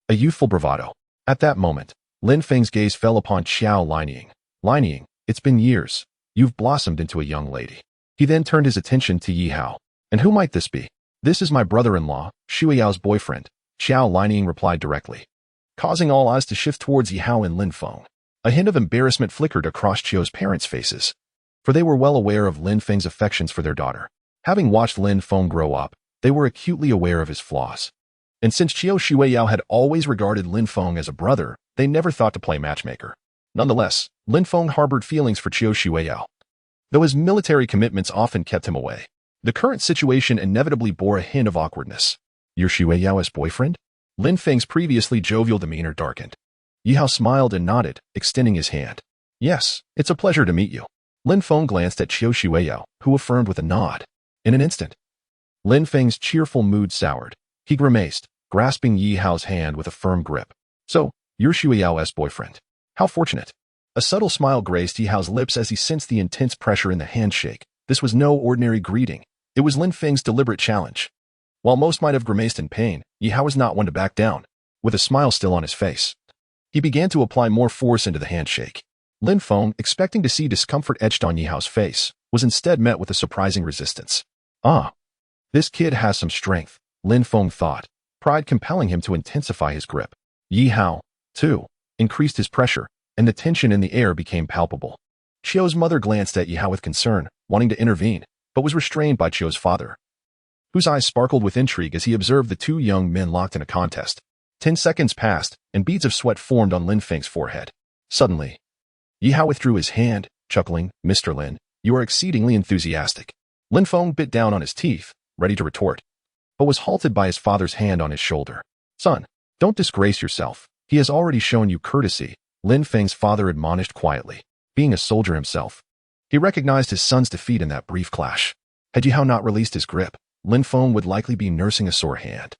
a youthful bravado. At that moment, Lin Feng's gaze fell upon Xiao Lining. "Lining, it's been years. You've blossomed into a young lady." He then turned his attention to Yihao. "And who might this be?" "This is my brother-in-law, Shuyao's boyfriend," Xiao Lining replied directly, causing all eyes to shift towards Yihao and Lin Feng. A hint of embarrassment flickered across Qiu's parents' faces, for they were well aware of Lin Feng's affections for their daughter. Having watched Lin Feng grow up, they were acutely aware of his flaws. And since Qiu Shueyao had always regarded Lin Feng as a brother, they never thought to play matchmaker. Nonetheless, Lin Feng harbored feelings for Qiu Shueyao, though his military commitments often kept him away. The current situation inevitably bore a hint of awkwardness. "You're Shuyao's boyfriend?" Lin Feng's previously jovial demeanor darkened. Yihao smiled and nodded, extending his hand. "Yes, it's a pleasure to meet you." Lin Feng glanced at Qiu Shueyao, who affirmed with a nod. In an instant, Lin Feng's cheerful mood soured. He grimaced, grasping Yihao's hand with a firm grip. "So, you're Shuyao's boyfriend. How fortunate." A subtle smile graced Yihao's lips as he sensed the intense pressure in the handshake. This was no ordinary greeting. It was Lin Feng's deliberate challenge. While most might have grimaced in pain, Yihao was not one to back down. With a smile still on his face, he began to apply more force into the handshake. Lin Feng, expecting to see discomfort etched on Yihao's face, was instead met with a surprising resistance. Ah, this kid has some strength, Lin Feng thought, pride compelling him to intensify his grip. Yihao, too, increased his pressure, and the tension in the air became palpable. Chio's mother glanced at Yihao with concern, wanting to intervene, but was restrained by Chio's father, whose eyes sparkled with intrigue as he observed the two young men locked in a contest. 10 seconds passed, and beads of sweat formed on Lin Feng's forehead. Suddenly, Yihao withdrew his hand, chuckling, "Mr. Lin, you are exceedingly enthusiastic." Lin Feng bit down on his teeth, ready to retort, but was halted by his father's hand on his shoulder. "Son, don't disgrace yourself. He has already shown you courtesy," Lin Feng's father admonished quietly. Being a soldier himself, he recognized his son's defeat in that brief clash. Had Yihao not released his grip, Lin Feng would likely be nursing a sore hand.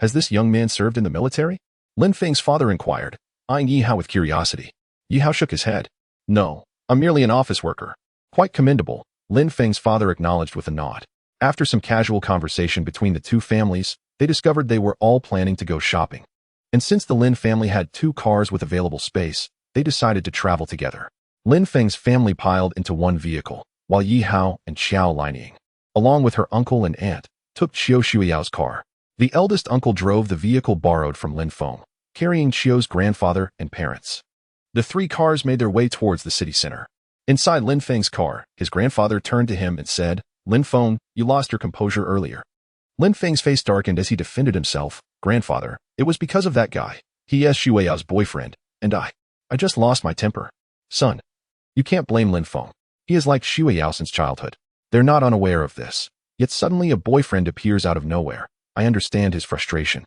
"Has this young man served in the military?" Lin Feng's father inquired, eyeing Yihao with curiosity. Yihao shook his head. "No, I'm merely an office worker." "Quite commendable," Lin Feng's father acknowledged with a nod. After some casual conversation between the two families, they discovered they were all planning to go shopping. And since the Lin family had 2 cars with available space, they decided to travel together. Lin Feng's family piled into one vehicle, while Yihao and Xiao Lining, along with her uncle and aunt, took Qiu Shuiyao's car. The eldest uncle drove the vehicle borrowed from Lin Feng, carrying Qiu's grandfather and parents. The 3 cars made their way towards the city center. Inside Lin Feng's car, his grandfather turned to him and said, "Lin Feng, you lost your composure earlier." Lin Feng's face darkened as he defended himself. "Grandfather, it was because of that guy. He is Shuiyao's boyfriend, and I just lost my temper." "Son, you can't blame Lin Feng. He is like Shuiyao since childhood. They're not unaware of this. Yet suddenly a boyfriend appears out of nowhere. I understand his frustration."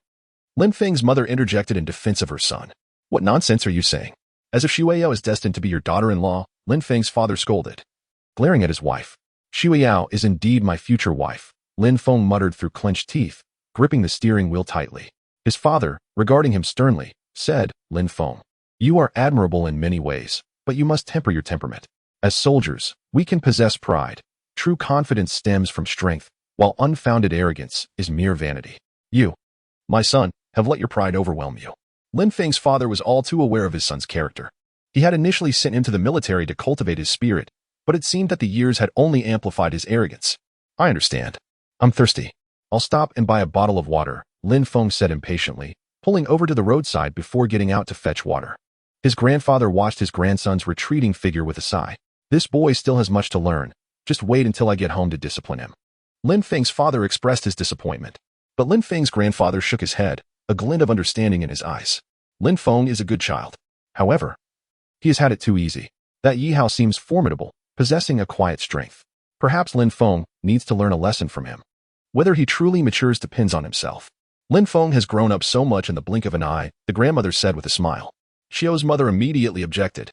Lin Feng's mother interjected in defense of her son. "What nonsense are you saying? As if Shuiyao is destined to be your daughter-in-law," Lin Feng's father scolded, glaring at his wife. "Shuiyao is indeed my future wife," Lin Feng muttered through clenched teeth, gripping the steering wheel tightly. His father, regarding him sternly, said, "Lin Feng, you are admirable in many ways, but you must temper your temperament. As soldiers, we can possess pride. True confidence stems from strength, while unfounded arrogance is mere vanity. You, my son, have let your pride overwhelm you." Lin Feng's father was all too aware of his son's character. He had initially sent him to the military to cultivate his spirit, but it seemed that the years had only amplified his arrogance. "I understand. I'm thirsty. I'll stop and buy a bottle of water," Lin Feng said impatiently, pulling over to the roadside before getting out to fetch water. His grandfather watched his grandson's retreating figure with a sigh. "This boy still has much to learn. Just wait until I get home to discipline him." Lin Feng's father expressed his disappointment, but Lin Feng's grandfather shook his head, a glint of understanding in his eyes. "Lin Feng is a good child. However, he has had it too easy. That Yihao seems formidable, possessing a quiet strength. Perhaps Lin Feng needs to learn a lesson from him. Whether he truly matures depends on himself." "Lin Feng has grown up so much in the blink of an eye," the grandmother said with a smile. Qiu's mother immediately objected,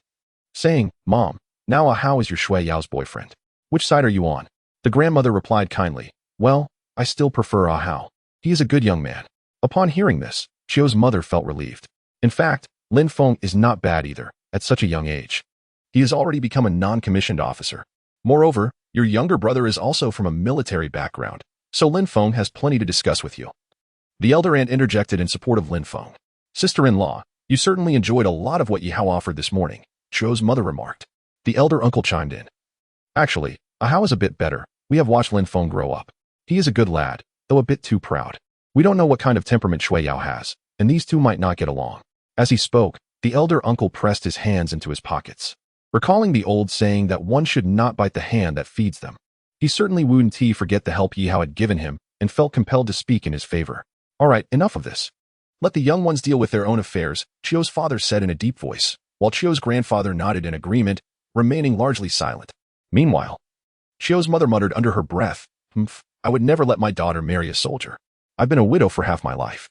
saying, "Mom, now Ahao is your Shui Yao's boyfriend. Which side are you on?" The grandmother replied kindly, "Well, I still prefer Ahao. He is a good young man." Upon hearing this, Qiu's mother felt relieved. In fact, Lin Feng is not bad either, at such a young age. He has already become a non-commissioned officer. Moreover, your younger brother is also from a military background, so Lin Feng has plenty to discuss with you. The elder aunt interjected in support of Lin Feng. "Sister-in-law, you certainly enjoyed a lot of what Yihao offered this morning," Qiu's mother remarked. The elder uncle chimed in. "Actually, Ahao is a bit better. We have watched Lin Feng grow up. He is a good lad, though a bit too proud. We don't know what kind of temperament Shui Yao has, and these two might not get along." As he spoke, the elder uncle pressed his hands into his pockets, recalling the old saying that one should not bite the hand that feeds them. He certainly wouldn't forget the help Yihao had given him and felt compelled to speak in his favor. "All right, enough of this. Let the young ones deal with their own affairs," Qiu's father said in a deep voice, while Qiu's grandfather nodded in agreement, remaining largely silent. Meanwhile, Qiu's mother muttered under her breath, "I would never let my daughter marry a soldier. I've been a widow for half my life,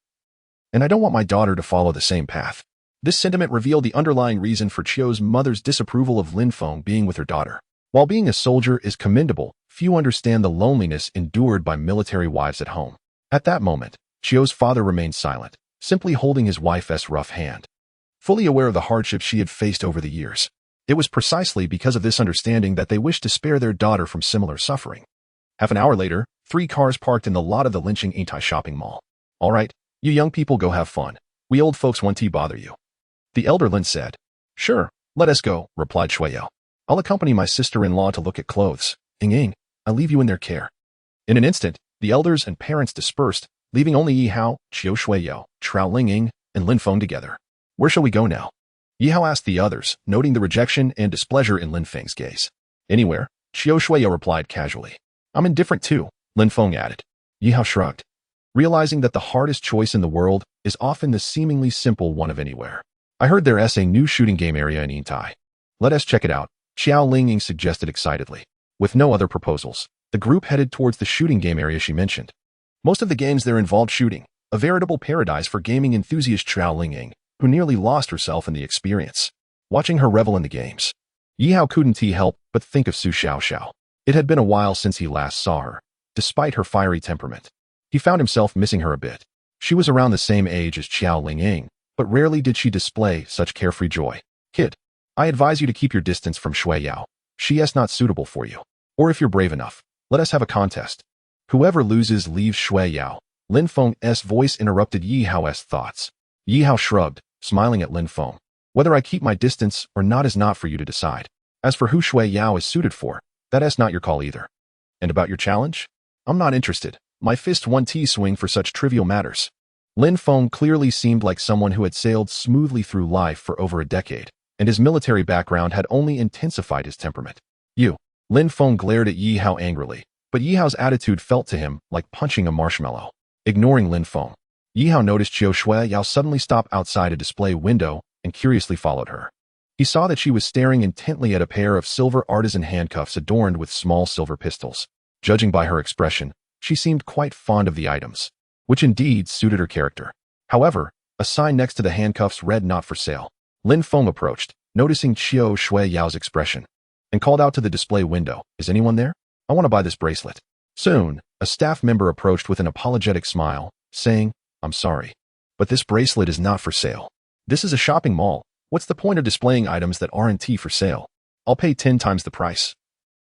and I don't want my daughter to follow the same path." This sentiment revealed the underlying reason for Qiu's mother's disapproval of Lin Feng being with her daughter. While being a soldier is commendable, few understand the loneliness endured by military wives at home. At that moment, Qiu's father remained silent, simply holding his wife's rough hand, fully aware of the hardships she had faced over the years. It was precisely because of this understanding that they wished to spare their daughter from similar suffering. Half an hour later, 3 cars parked in the lot of the lynching anti-shopping mall. All right, you young people go have fun. We old folks won't bother you. The elder Lin said. Sure, let us go, replied Shueyao. I'll accompany my sister-in-law to look at clothes. Ying, I leave you in their care. In an instant, the elders and parents dispersed, leaving only Yi Hao, Qiu Shueyao, Trao Lingying, and Lin Feng together. Where shall we go now? Yi Hao asked the others, noting the rejection and displeasure in Lin Feng's gaze. Anywhere, Qiu Shueyao replied casually. I'm indifferent too, Lin Feng added. Yi Hao shrugged, realizing that the hardest choice in the world is often the seemingly simple one of anywhere. I heard there is a new shooting game area in Yintai. Let us check it out, Xiao Lingying suggested excitedly. With no other proposals, the group headed towards the shooting game area she mentioned. Most of the games there involved shooting, a veritable paradise for gaming enthusiast Xiao Lingying, who nearly lost herself in the experience. Watching her revel in the games, Yi Hao couldn't help but think of Su Xiaoxiao. It had been a while since he last saw her, despite her fiery temperament. He found himself missing her a bit. She was around the same age as Xiao Lingying, but rarely did she display such carefree joy. Kid, I advise you to keep your distance from Shueyao. She is not suitable for you. Or if you're brave enough, let us have a contest. Whoever loses leaves Shueyao. Lin Feng's voice interrupted Yi Hao's thoughts. Yi Hao shrugged, smiling at Lin Feng. Whether I keep my distance or not is not for you to decide. As for who Shueyao is suited for, that is not your call either. And about your challenge? I'm not interested. My fist won't swing for such trivial matters. Lin Feng clearly seemed like someone who had sailed smoothly through life for over a decade, and his military background had only intensified his temperament. You. Lin Feng glared at Yi Hao angrily, but Yi Hao's attitude felt to him like punching a marshmallow. Ignoring Lin Feng, Yi Hao noticed Qiu Shueyao suddenly stop outside a display window and curiously followed her. He saw that she was staring intently at a pair of silver artisan handcuffs adorned with small silver pistols. Judging by her expression, she seemed quite fond of the items, which indeed suited her character. However, a sign next to the handcuffs read "Not for sale." Lin Feng approached, noticing Qiu Shueyao's expression, and called out to the display window, "Is anyone there? I want to buy this bracelet." Soon, a staff member approached with an apologetic smile, saying, "I'm sorry, but this bracelet is not for sale. This is a shopping mall. What's the point of displaying items that aren't for sale? I'll pay 10 times the price.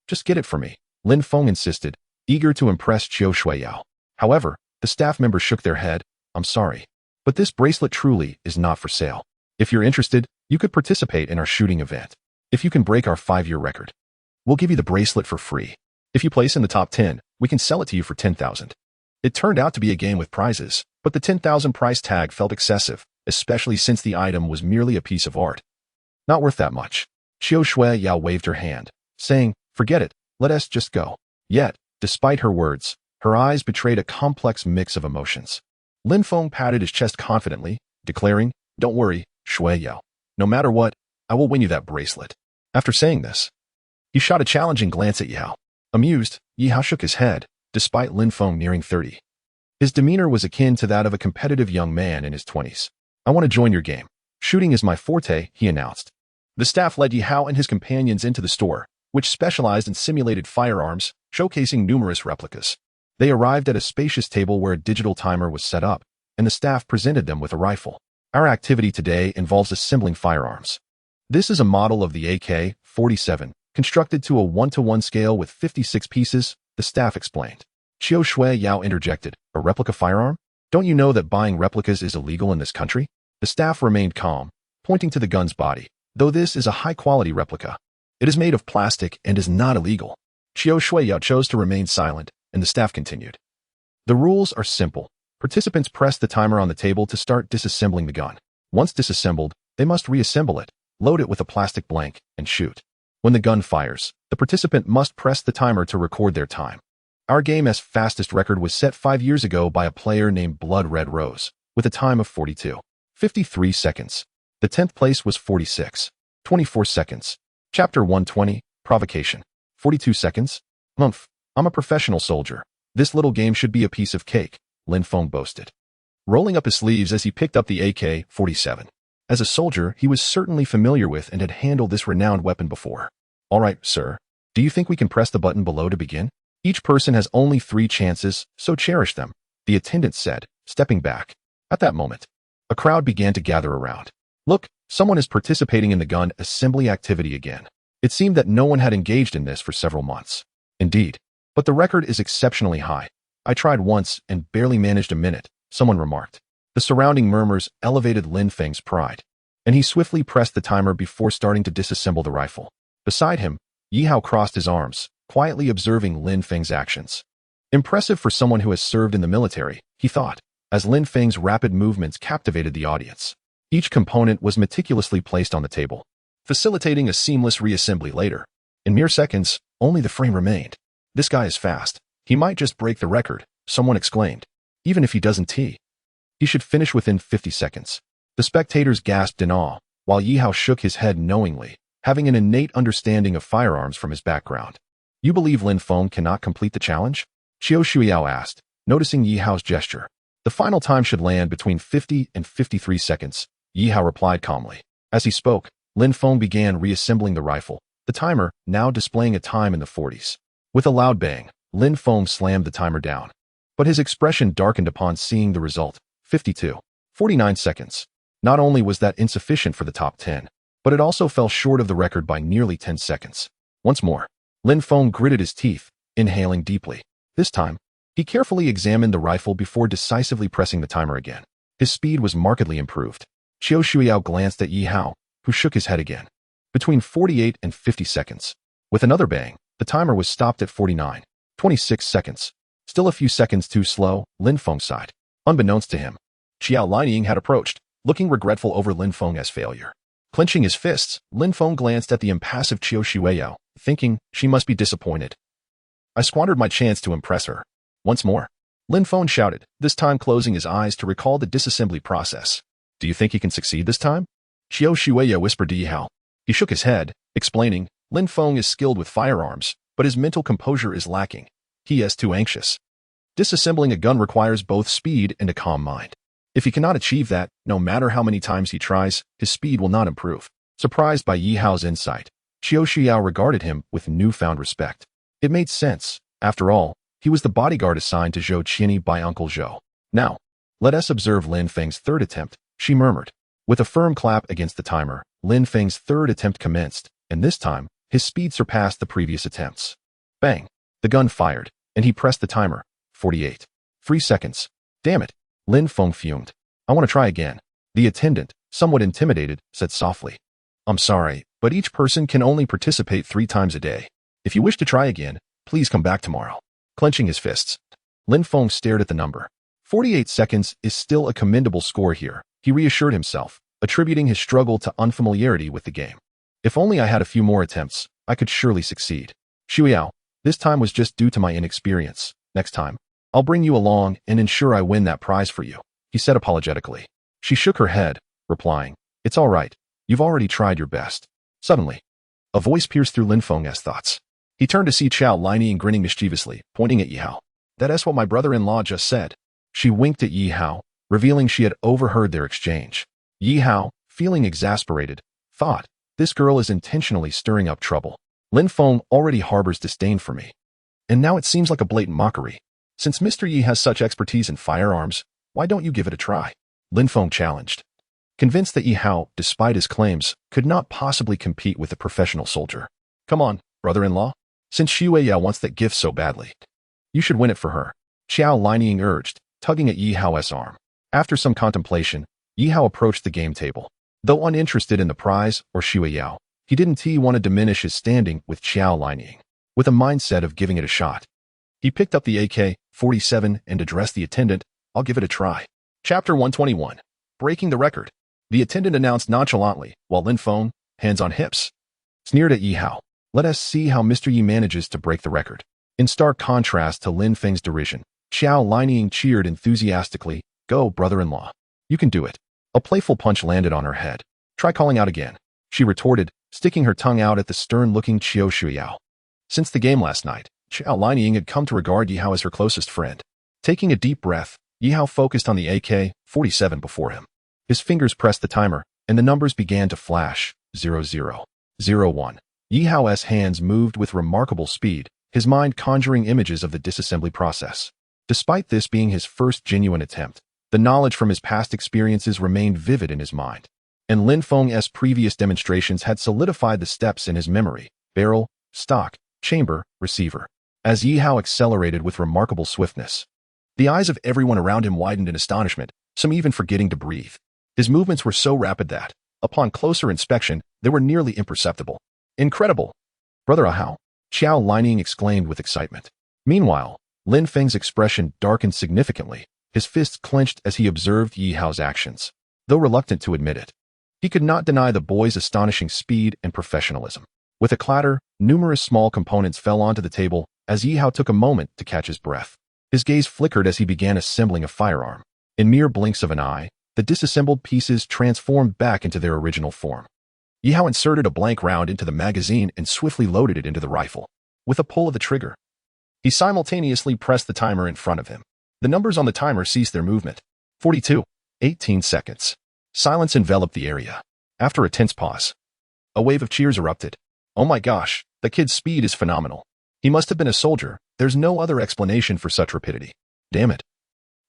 Just get it for me," Lin Feng insisted, eager to impress Qiu Shueyao. However, the staff members shook their head. "I'm sorry, but this bracelet truly is not for sale. If you're interested, you could participate in our shooting event. If you can break our 5-year record, we'll give you the bracelet for free. If you place in the top 10, we can sell it to you for 10,000. It turned out to be a game with prizes, but the 10,000 price tag felt excessive, especially since the item was merely a piece of art. Not worth that much. Qiu Shueyao waved her hand, saying, "Forget it, let us just go." Yet, despite her words, her eyes betrayed a complex mix of emotions. Lin Feng patted his chest confidently, declaring, "Don't worry, Shueyao. No matter what, I will win you that bracelet." After saying this, he shot a challenging glance at Yao. Amused, Yi Hao shook his head, despite Lin Feng nearing 30. His demeanor was akin to that of a competitive young man in his 20s. "I want to join your game. Shooting is my forte," he announced. The staff led Yi Hao and his companions into the store, which specialized in simulated firearms, showcasing numerous replicas. They arrived at a spacious table where a digital timer was set up, and the staff presented them with a rifle. "Our activity today involves assembling firearms. This is a model of the AK-47, constructed to a 1-to-1 scale with 56 pieces," the staff explained. Qiu Shueyao interjected, "A replica firearm? Don't you know that buying replicas is illegal in this country?" The staff remained calm, pointing to the gun's body. "Though this is a high-quality replica, it is made of plastic and is not illegal." Qiu Shueyao chose to remain silent, and the staff continued. "The rules are simple. Participants press the timer on the table to start disassembling the gun. Once disassembled, they must reassemble it, load it with a plastic blank, and shoot. When the gun fires, the participant must press the timer to record their time. Our game's fastest record was set 5 years ago by a player named Blood Red Rose, with a time of 42.53 seconds. The 10th place was 46.24 seconds. Chapter 120, Provocation. 42 seconds? I'm a professional soldier. This little game should be a piece of cake," Lin Feng boasted, rolling up his sleeves as he picked up the AK-47. As a soldier, he was certainly familiar with and had handled this renowned weapon before. "All right, sir. Do you think we can press the button below to begin? Each person has only 3 chances, so cherish them," the attendant said, stepping back. At that moment, a crowd began to gather around. "Look, Someone is participating in the gun assembly activity again. It seemed that no one had engaged in this for several months. Indeed. But the record is exceptionally high. I tried once and barely managed a minute, someone remarked. The surrounding murmurs elevated Lin Feng's pride, and he swiftly pressed the timer before starting to disassemble the rifle. Beside him, Yi Hao crossed his arms, quietly observing Lin Feng's actions. Impressive for someone who has served in the military, he thought, as Lin Feng's rapid movements captivated the audience. Each component was meticulously placed on the table, facilitating a seamless reassembly later. In mere seconds, only the frame remained. This guy is fast. He might just break the record, someone exclaimed. Even if he doesn't, he should finish within 50 seconds. The spectators gasped in awe, while Yi Hao shook his head knowingly, having an innate understanding of firearms from his background. You believe Lin Feng cannot complete the challenge? Qiao Shuiyao asked, noticing Yi Hao's gesture. The final time should land between 50 and 53 seconds, Yi Hao replied calmly. As he spoke, Lin Feng began reassembling the rifle, the timer now displaying a time in the 40s. With a loud bang, Lin Feng slammed the timer down. But his expression darkened upon seeing the result, 52. 49 seconds. Not only was that insufficient for the top 10, but it also fell short of the record by nearly 10 seconds. Once more, Lin Feng gritted his teeth, inhaling deeply. This time, he carefully examined the rifle before decisively pressing the timer again. His speed was markedly improved. Qiao Shuiyao glanced at Yi Hao, who shook his head again. Between 48 and 50 seconds. With another bang, the timer was stopped at 49. 26 seconds. Still a few seconds too slow, Lin Feng sighed. Unbeknownst to him, Xiao Linying had approached, looking regretful over Lin Feng's failure. Clenching his fists, Lin Feng glanced at the impassive Qiao Shuiyao, thinking she must be disappointed. I squandered my chance to impress her. Once more, Lin Feng shouted, this time closing his eyes to recall the disassembly process. Do you think he can succeed this time? Qiao Shuiyao whispered to Yi Hao. He shook his head, explaining, Lin Feng is skilled with firearms, but his mental composure is lacking. He is too anxious. Disassembling a gun requires both speed and a calm mind. If he cannot achieve that, no matter how many times he tries, his speed will not improve. Surprised by Yi Hao's insight, Qiao Shuiyao regarded him with newfound respect. It made sense. After all, he was the bodyguard assigned to Zhou Qianyi by Uncle Zhou. Now, let us observe Lin Feng's third attempt, she murmured. With a firm clap against the timer, Lin Feng's third attempt commenced, and this time, his speed surpassed the previous attempts. Bang! The gun fired, and he pressed the timer. 48. 3 seconds. Damn it! Lin Feng fumed. I want to try again. The attendant, somewhat intimidated, said softly. I'm sorry, but each person can only participate 3 times a day. If you wish to try again, please come back tomorrow. Clenching his fists, Lin Feng stared at the number. 48 seconds is still a commendable score here, he reassured himself, attributing his struggle to unfamiliarity with the game. If only I had a few more attempts, I could surely succeed. Shuiyao, this time was just due to my inexperience. Next time, I'll bring you along and ensure I win that prize for you, he said apologetically. She shook her head, replying, It's all right. You've already tried your best. Suddenly, a voice pierced through Lin Feng's thoughts. He turned to see Qiao Linying grinning mischievously, pointing at Yi Hao. That's what my brother-in-law just said. She winked at Yi Hao, revealing she had overheard their exchange. Yi Hao, feeling exasperated, thought, this girl is intentionally stirring up trouble. Lin Feng already harbors disdain for me. And now it seems like a blatant mockery. Since Mr. Yi has such expertise in firearms, why don't you give it a try? Lin Feng challenged. Convinced that Yi Hao, despite his claims, could not possibly compete with a professional soldier. Come on, brother-in-law. Since Shuiyao wants that gift so badly, you should win it for her. Qiao Linying urged, tugging at Yi Hao's arm. After some contemplation, Yi Hao approached the game table. Though uninterested in the prize or Shuiyao, he didn't want to diminish his standing with Qiao Linying. With a mindset of giving it a shot, he picked up the AK-47 and addressed the attendant, I'll give it a try. Chapter 121. Breaking the record. The attendant announced nonchalantly, while Lin Feng, hands on hips, sneered at Yi Hao. Let us see how Mr. Yi manages to break the record. In stark contrast to Lin Feng's derision, Qiao Linying cheered enthusiastically, Go, brother-in-law. You can do it. A playful punch landed on her head. Try calling out again, she retorted, sticking her tongue out at the stern-looking Qiao Shuiyao. Since the game last night, Qiao Linying had come to regard Yi Hao as her closest friend. Taking a deep breath, Yi Hao focused on the AK-47 before him. His fingers pressed the timer, and the numbers began to flash, 0001. Yi Hao's hands moved with remarkable speed, his mind conjuring images of the disassembly process. Despite this being his first genuine attempt, the knowledge from his past experiences remained vivid in his mind. and Lin Feng's previous demonstrations had solidified the steps in his memory: barrel, stock, chamber, receiver. As Yi Hao accelerated with remarkable swiftness, the eyes of everyone around him widened in astonishment, some even forgetting to breathe. His movements were so rapid that, upon closer inspection, they were nearly imperceptible. Incredible! Brother Ahao, Xiao Lining exclaimed with excitement. Meanwhile, Lin Feng's expression darkened significantly, his fists clenched as he observed Yi Hao's actions. Though reluctant to admit it, he could not deny the boy's astonishing speed and professionalism. With a clatter, numerous small components fell onto the table as Yi Hao took a moment to catch his breath. His gaze flickered as he began assembling a firearm. In mere blinks of an eye, the disassembled pieces transformed back into their original form. Yi Hao inserted a blank round into the magazine and swiftly loaded it into the rifle. With a pull of the trigger, he simultaneously pressed the timer in front of him. The numbers on the timer ceased their movement. 42. 18 seconds. Silence enveloped the area. After a tense pause, a wave of cheers erupted. Oh my gosh, the kid's speed is phenomenal. He must have been a soldier. There's no other explanation for such rapidity. Damn it.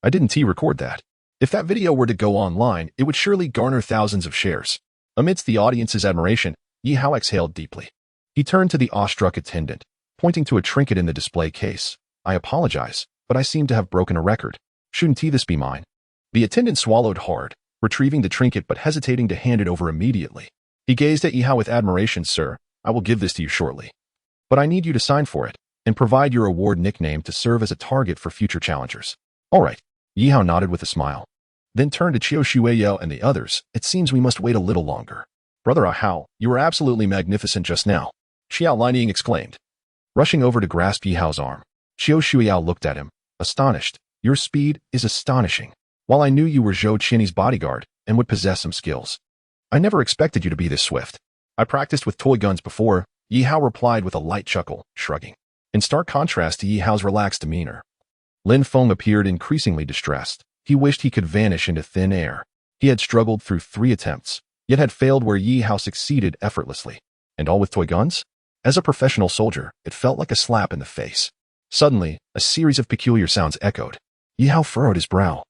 I didn't record that. If that video were to go online, it would surely garner thousands of shares. Amidst the audience's admiration, Yi Hao exhaled deeply. He turned to the awestruck attendant, pointing to a trinket in the display case. I apologize, but I seem to have broken a record. Shouldn't this be mine? The attendant swallowed hard, retrieving the trinket but hesitating to hand it over immediately. He gazed at Yi Hao with admiration. Sir, I will give this to you shortly. But I need you to sign for it, and provide your award nickname to serve as a target for future challengers. All right. Yi Hao nodded with a smile, then turned to Qiu Shuiyao and the others. It seems we must wait a little longer. Brother Ahao, you were absolutely magnificent just now, Xiao Lining exclaimed. Rushing over to grasp Yi Hao's arm, Qiu Shuiyao looked at him, astonished. Your speed is astonishing. While I knew you were Zhou Qian's bodyguard and would possess some skills, I never expected you to be this swift. I practiced with toy guns before, Yi Hao replied with a light chuckle, shrugging. In stark contrast to Yi Hao's relaxed demeanor, Lin Feng appeared increasingly distressed. He wished he could vanish into thin air. He had struggled through 3 attempts, yet had failed where Yi Hao succeeded effortlessly. And all with toy guns? As a professional soldier, it felt like a slap in the face. Suddenly, a series of peculiar sounds echoed. Yi Hao furrowed his brow,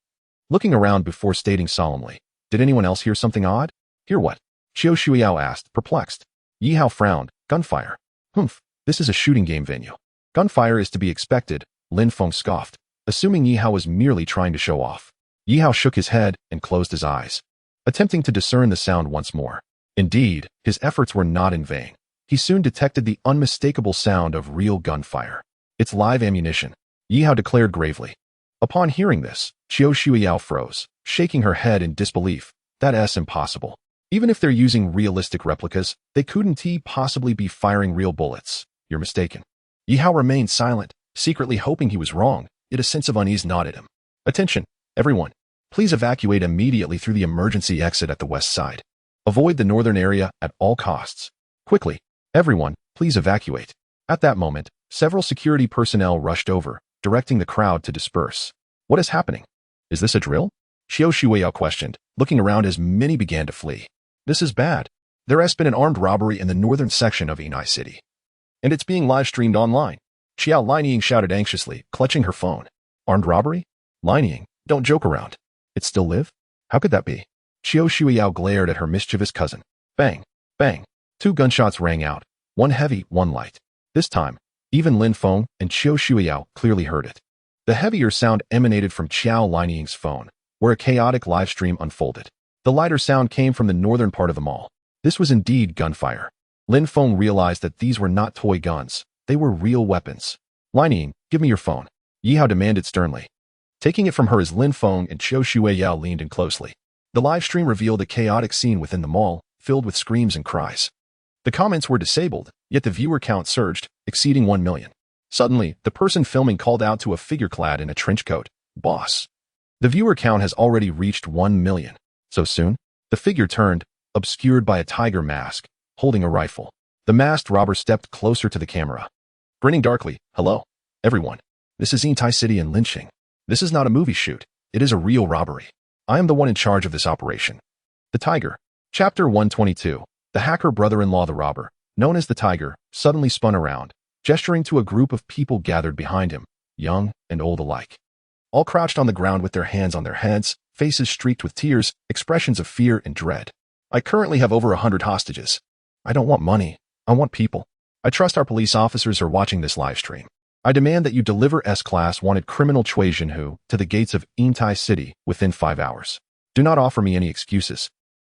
looking around before stating solemnly, did anyone else hear something odd? Hear what? Qiu Shuiyao asked, perplexed. Yi Hao frowned. Gunfire. Humph, this is a shooting game venue. Gunfire is to be expected, Lin Feng scoffed, assuming Yi Hao was merely trying to show off. Yi Hao shook his head and closed his eyes, attempting to discern the sound once more. Indeed, his efforts were not in vain. He soon detected the unmistakable sound of real gunfire. It's live ammunition, Yi Hao declared gravely. Upon hearing this, Qiu Shuiyao froze, shaking her head in disbelief. That's impossible. Even if they're using realistic replicas, they couldn't possibly be firing real bullets. You're mistaken. Yi Hao remained silent, secretly hoping he was wrong, yet a sense of unease gnawed at him. Attention, everyone. Please evacuate immediately through the emergency exit at the west side. Avoid the northern area at all costs. Quickly, everyone, please evacuate. At that moment, several security personnel rushed over, directing the crowd to disperse. What is happening? Is this a drill? Qiu Shuiyao questioned, looking around as many began to flee. This is bad. There has been an armed robbery in the northern section of Inai City, and it's being live-streamed online. Xiao Lining shouted anxiously, clutching her phone. Armed robbery? Lining, don't joke around. It still live? How could that be? Qiu Shuiyao glared at her mischievous cousin. Bang, bang. 2 gunshots rang out, one heavy, one light. This time, even Lin Feng and Qiu Shuiyao clearly heard it. The heavier sound emanated from Xiao Lining's phone, where a chaotic live stream unfolded. The lighter sound came from the northern part of the mall. This was indeed gunfire. Lin Feng realized that these were not toy guns. They were real weapons. Lining, give me your phone, Yi Hao demanded sternly. Taking it from her as Lin Feng and Qiu Shuiyao leaned in closely. The live stream revealed a chaotic scene within the mall, filled with screams and cries. The comments were disabled, yet the viewer count surged, exceeding 1 million. Suddenly, the person filming called out to a figure clad in a trench coat, "Boss." The viewer count has already reached 1 million. So soon? The figure turned, obscured by a tiger mask, holding a rifle. The masked robber stepped closer to the camera, grinning darkly. Hello, everyone. This is Intai City and lynching. This is not a movie shoot. It is a real robbery. I am the one in charge of this operation. The Tiger. Chapter 122. The hacker brother-in-law the robber, known as the Tiger, suddenly spun around, gesturing to a group of people gathered behind him, young and old alike. All crouched on the ground with their hands on their heads, faces streaked with tears, expressions of fear and dread. I currently have over 100 hostages. I don't want money. I want people. I trust our police officers are watching this live stream. I demand that you deliver S-Class wanted criminal Chui Jinhu to the gates of Intai City within 5 hours. Do not offer me any excuses.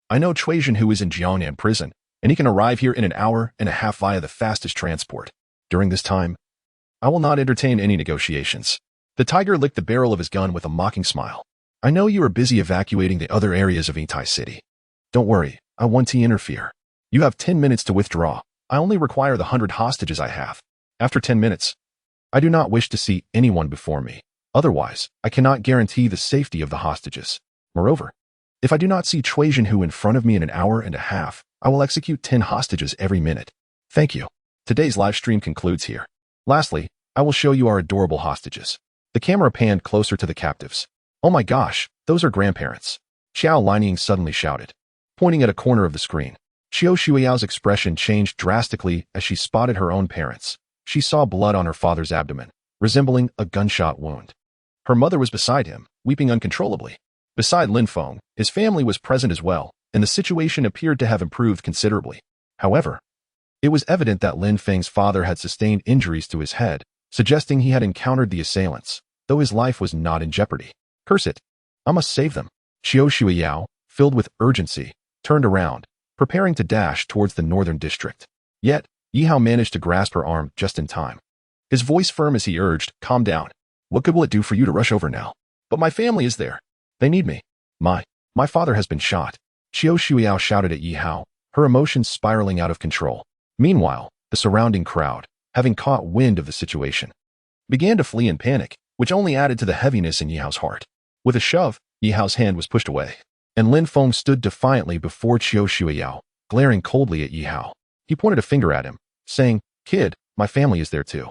I know Chui Jinhu is in Jiangnan prison, and he can arrive here in an hour and a half via the fastest transport. During this time, I will not entertain any negotiations. The tiger licked the barrel of his gun with a mocking smile. I know you are busy evacuating the other areas of Intai City. Don't worry, I won't interfere. You have 10 minutes to withdraw. I only require the 100 hostages I have. After 10 minutes, I do not wish to see anyone before me. Otherwise, I cannot guarantee the safety of the hostages. Moreover, if I do not see Chui Jinhu in front of me in an hour and a half, I will execute 10 hostages every minute. Thank you. Today's live stream concludes here. Lastly, I will show you our adorable hostages. The camera panned closer to the captives. Oh my gosh, those are grandparents. Xiao Lining suddenly shouted, pointing at a corner of the screen. Xiao Shuiyao's expression changed drastically as she spotted her own parents. She saw blood on her father's abdomen, resembling a gunshot wound. Her mother was beside him, weeping uncontrollably. Beside Lin Feng, his family was present as well, and the situation appeared to have improved considerably. However, it was evident that Lin Feng's father had sustained injuries to his head, suggesting he had encountered the assailants, though his life was not in jeopardy. Curse it! I must save them. Xiao Shuiyao, filled with urgency, turned around, preparing to dash towards the northern district. Yet, Yi Hao managed to grasp her arm just in time. His voice firm as he urged, calm down. What good will it do for you to rush over now? But my family is there. They need me. My father has been shot. Xiao Shuiyao shouted at Yi Hao, her emotions spiraling out of control. Meanwhile, the surrounding crowd, having caught wind of the situation, began to flee in panic, which only added to the heaviness in Yi Hao's heart. With a shove, Yi Hao's hand was pushed away, and Lin Feng stood defiantly before Xiao Shuiyao, glaring coldly at Yi Hao. He pointed a finger at him, saying, Kid, my family is there too.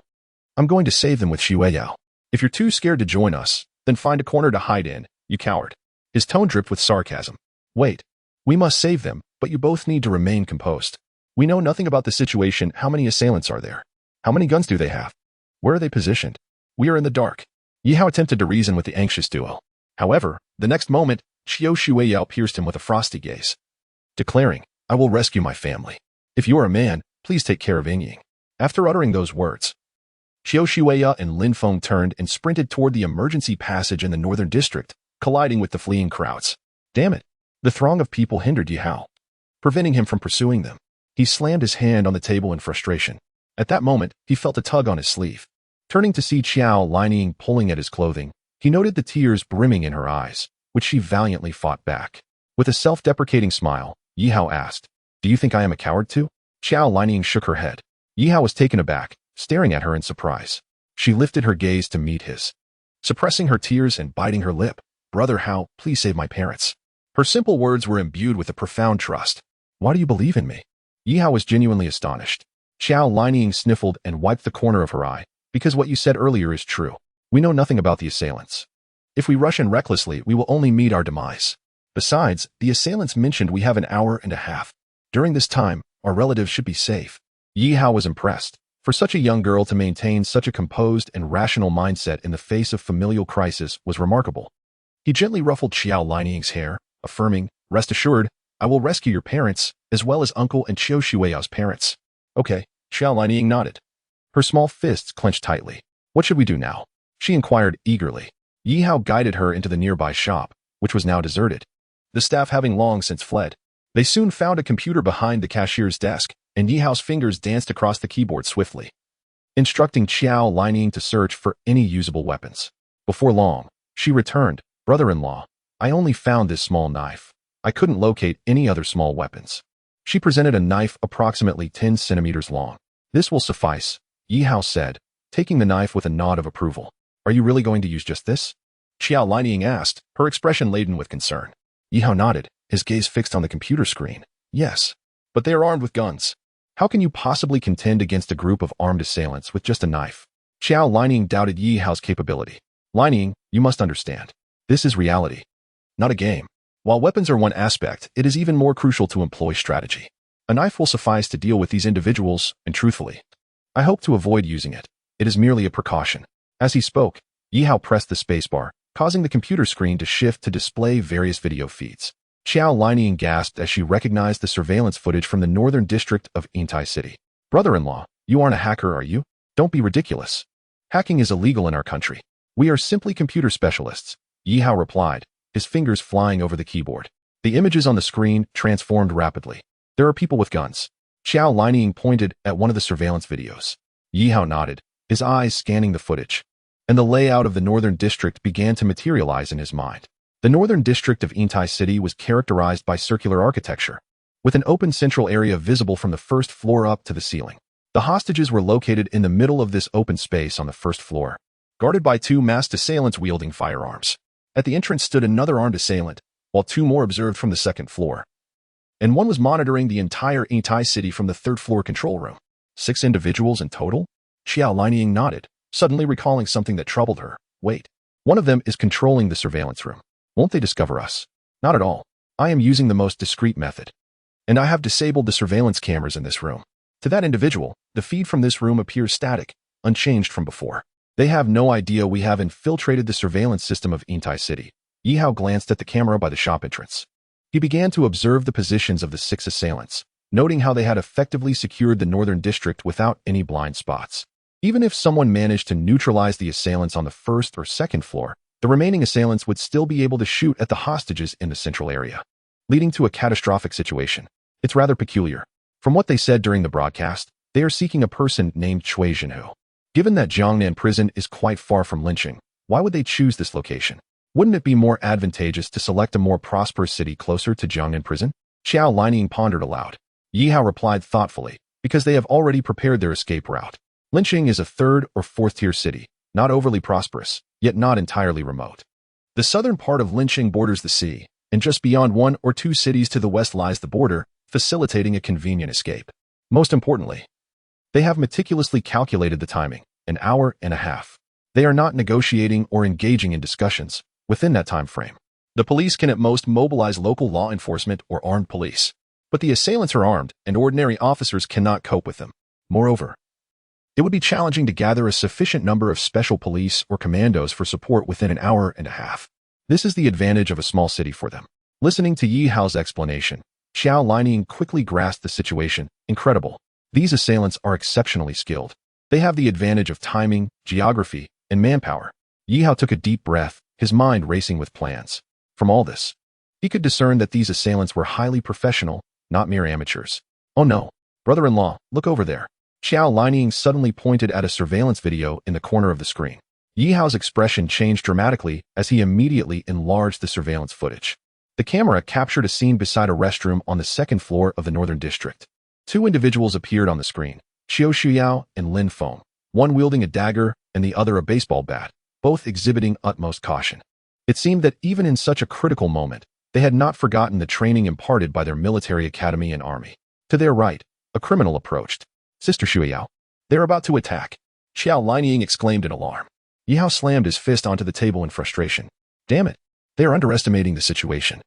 I'm going to save them with Shuiyao. If you're too scared to join us, then find a corner to hide in, you coward. His tone dripped with sarcasm. Wait, we must save them, but you both need to remain composed. We know nothing about the situation. How many assailants are there? How many guns do they have? Where are they positioned? We are in the dark. Yi Hao attempted to reason with the anxious duo. However, the next moment, Xiao Shuiyao pierced him with a frosty gaze, declaring, I will rescue my family. If you are a man, please take care of Yingying. After uttering those words, Xiao Shuiyao and Lin Feng turned and sprinted toward the emergency passage in the northern district, colliding with the fleeing crowds. Damn it! The throng of people hindered Yi Hao, preventing him from pursuing them. He slammed his hand on the table in frustration. At that moment, he felt a tug on his sleeve. Turning to see Xiao Lining pulling at his clothing, he noted the tears brimming in her eyes, which she valiantly fought back. With a self-deprecating smile, Yi Hao asked, Do you think I am a coward too? Xiao Lining shook her head. Yi Hao was taken aback, staring at her in surprise. She lifted her gaze to meet his, suppressing her tears and biting her lip. Brother Hao, please save my parents. Her simple words were imbued with a profound trust. Why do you believe in me? Yi Hao was genuinely astonished. Xiao Lining sniffled and wiped the corner of her eye. Because what you said earlier is true. We know nothing about the assailants. If we rush in recklessly, we will only meet our demise. Besides, the assailants mentioned we have an hour and a half. During this time, our relatives should be safe. Yi Hao was impressed. For such a young girl to maintain such a composed and rational mindset in the face of familial crisis was remarkable. He gently ruffled Xiao Lining's hair, affirming, Rest assured, I will rescue your parents, as well as Uncle and Xiao Shuiyao's parents. Okay, Xiao Lining nodded. Her small fists clenched tightly. What should we do now? She inquired eagerly. Yi Hao guided her into the nearby shop, which was now deserted, the staff having long since fled. They soon found a computer behind the cashier's desk, and Yi Hao's fingers danced across the keyboard swiftly, instructing Xiao Lining to search for any usable weapons. Before long, she returned, Brother-in-law, I only found this small knife. I couldn't locate any other small weapons. She presented a knife approximately 10 centimeters long. This will suffice, Yi Hao said, taking the knife with a nod of approval. Are you really going to use just this? Xiao Lining asked, her expression laden with concern. Yi Hao nodded, his gaze fixed on the computer screen. Yes, but they are armed with guns. How can you possibly contend against a group of armed assailants with just a knife? Xiao Lining doubted Yi Hao's capability. Lining, you must understand. This is reality, not a game. While weapons are one aspect, it is even more crucial to employ strategy. A knife will suffice to deal with these individuals, and truthfully, I hope to avoid using it. It is merely a precaution. As he spoke, Yi Hao pressed the spacebar, causing the computer screen to shift to display various video feeds. Xiao Lining gasped as she recognized the surveillance footage from the northern district of Intai City. Brother-in-law, you aren't a hacker, are you? Don't be ridiculous. Hacking is illegal in our country. We are simply computer specialists, Yi Hao replied, his fingers flying over the keyboard. The images on the screen transformed rapidly. There are people with guns. Xiao Lining pointed at one of the surveillance videos. Yi Hao nodded, his eyes scanning the footage. And the layout of the northern district began to materialize in his mind. The northern district of Intai City was characterized by circular architecture, with an open central area visible from the first floor up to the ceiling. The hostages were located in the middle of this open space on the first floor, guarded by two masked assailants wielding firearms. At the entrance stood another armed assailant, while two more observed from the second floor. And one was monitoring the entire Intai City from the third-floor control room. 6 individuals in total? Xiao Lining nodded, suddenly recalling something that troubled her. Wait. One of them is controlling the surveillance room. Won't they discover us? Not at all. I am using the most discreet method. And I have disabled the surveillance cameras in this room. To that individual, the feed from this room appears static, unchanged from before. They have no idea we have infiltrated the surveillance system of Intai City. Yi Hao glanced at the camera by the shop entrance. He began to observe the positions of the 6 assailants, noting how they had effectively secured the northern district without any blind spots. Even if someone managed to neutralize the assailants on the first or second floor, the remaining assailants would still be able to shoot at the hostages in the central area, leading to a catastrophic situation. It's rather peculiar. From what they said during the broadcast, they are seeking a person named Cui Jinhu. Given that Jiangnan prison is quite far from lynching, why would they choose this location? Wouldn't it be more advantageous to select a more prosperous city closer to Jiangnan prison? Xiao Lining pondered aloud. Yi Hao replied thoughtfully, because they have already prepared their escape route. Lynching is a 3rd or 4th-tier city, not overly prosperous, yet not entirely remote. The southern part of Lynching borders the sea, and just beyond 1 or 2 cities to the west lies the border, facilitating a convenient escape. Most importantly, they have meticulously calculated the timing, 1.5 hours. They are not negotiating or engaging in discussions within that time frame. The police can at most mobilize local law enforcement or armed police, but the assailants are armed and ordinary officers cannot cope with them. Moreover, it would be challenging to gather a sufficient number of special police or commandos for support within 1.5 hours. This is the advantage of a small city for them. Listening to Yi Hao's explanation, Xiao Lining quickly grasped the situation. Incredible. These assailants are exceptionally skilled. They have the advantage of timing, geography, and manpower. Yi Hao took a deep breath, his mind racing with plans. From all this, he could discern that these assailants were highly professional, not mere amateurs. Oh no, brother-in-law, look over there. Xiao Lining suddenly pointed at a surveillance video in the corner of the screen. Yi Hao's expression changed dramatically as he immediately enlarged the surveillance footage. The camera captured a scene beside a restroom on the 2nd floor of the northern district. 2 individuals appeared on the screen, Xiao Shuyao and Lin Feng, one wielding a dagger and the other a baseball bat, both exhibiting utmost caution. It seemed that even in such a critical moment, they had not forgotten the training imparted by their military academy and army. To their right, a criminal approached. Sister Shuyao, they're about to attack. Xiao Lining exclaimed in alarm. Yi Hao slammed his fist onto the table in frustration. Damn it, they are underestimating the situation.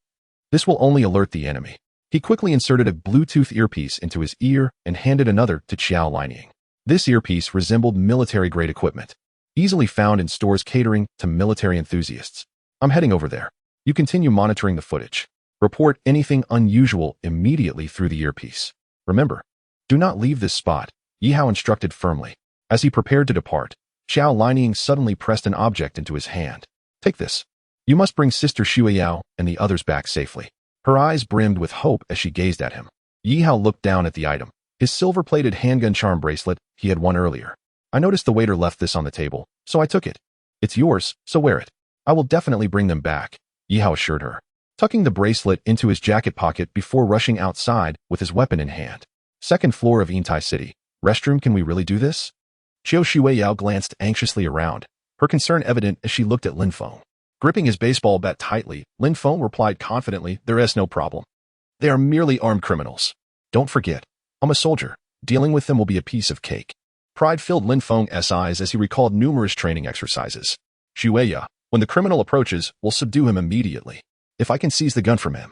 This will only alert the enemy. He quickly inserted a Bluetooth earpiece into his ear and handed another to Xiao Lining. This earpiece resembled military-grade equipment, easily found in stores catering to military enthusiasts. I'm heading over there. You continue monitoring the footage. Report anything unusual immediately through the earpiece. Remember, do not leave this spot, Yi Hao instructed firmly. As he prepared to depart, Xiao Lining suddenly pressed an object into his hand. Take this. You must bring Sister Shuyao and the others back safely. Her eyes brimmed with hope as she gazed at him. Yi Hao looked down at the item, his silver-plated handgun charm bracelet he had won earlier. I noticed the waiter left this on the table, so I took it. It's yours, so wear it. I will definitely bring them back, Yi Hao assured her, tucking the bracelet into his jacket pocket before rushing outside with his weapon in hand. 2nd floor of Intai City. Restroom, can we really do this? Xiao Shuyao glanced anxiously around, her concern evident as she looked at Lin Feng. Gripping his baseball bat tightly, Lin Feng replied confidently, there is no problem. They are merely armed criminals. Don't forget, I'm a soldier. Dealing with them will be a piece of cake. Pride filled Lin Feng's eyes as he recalled numerous training exercises. Shuyao, when the criminal approaches, we'll subdue him immediately. If I can seize the gun from him,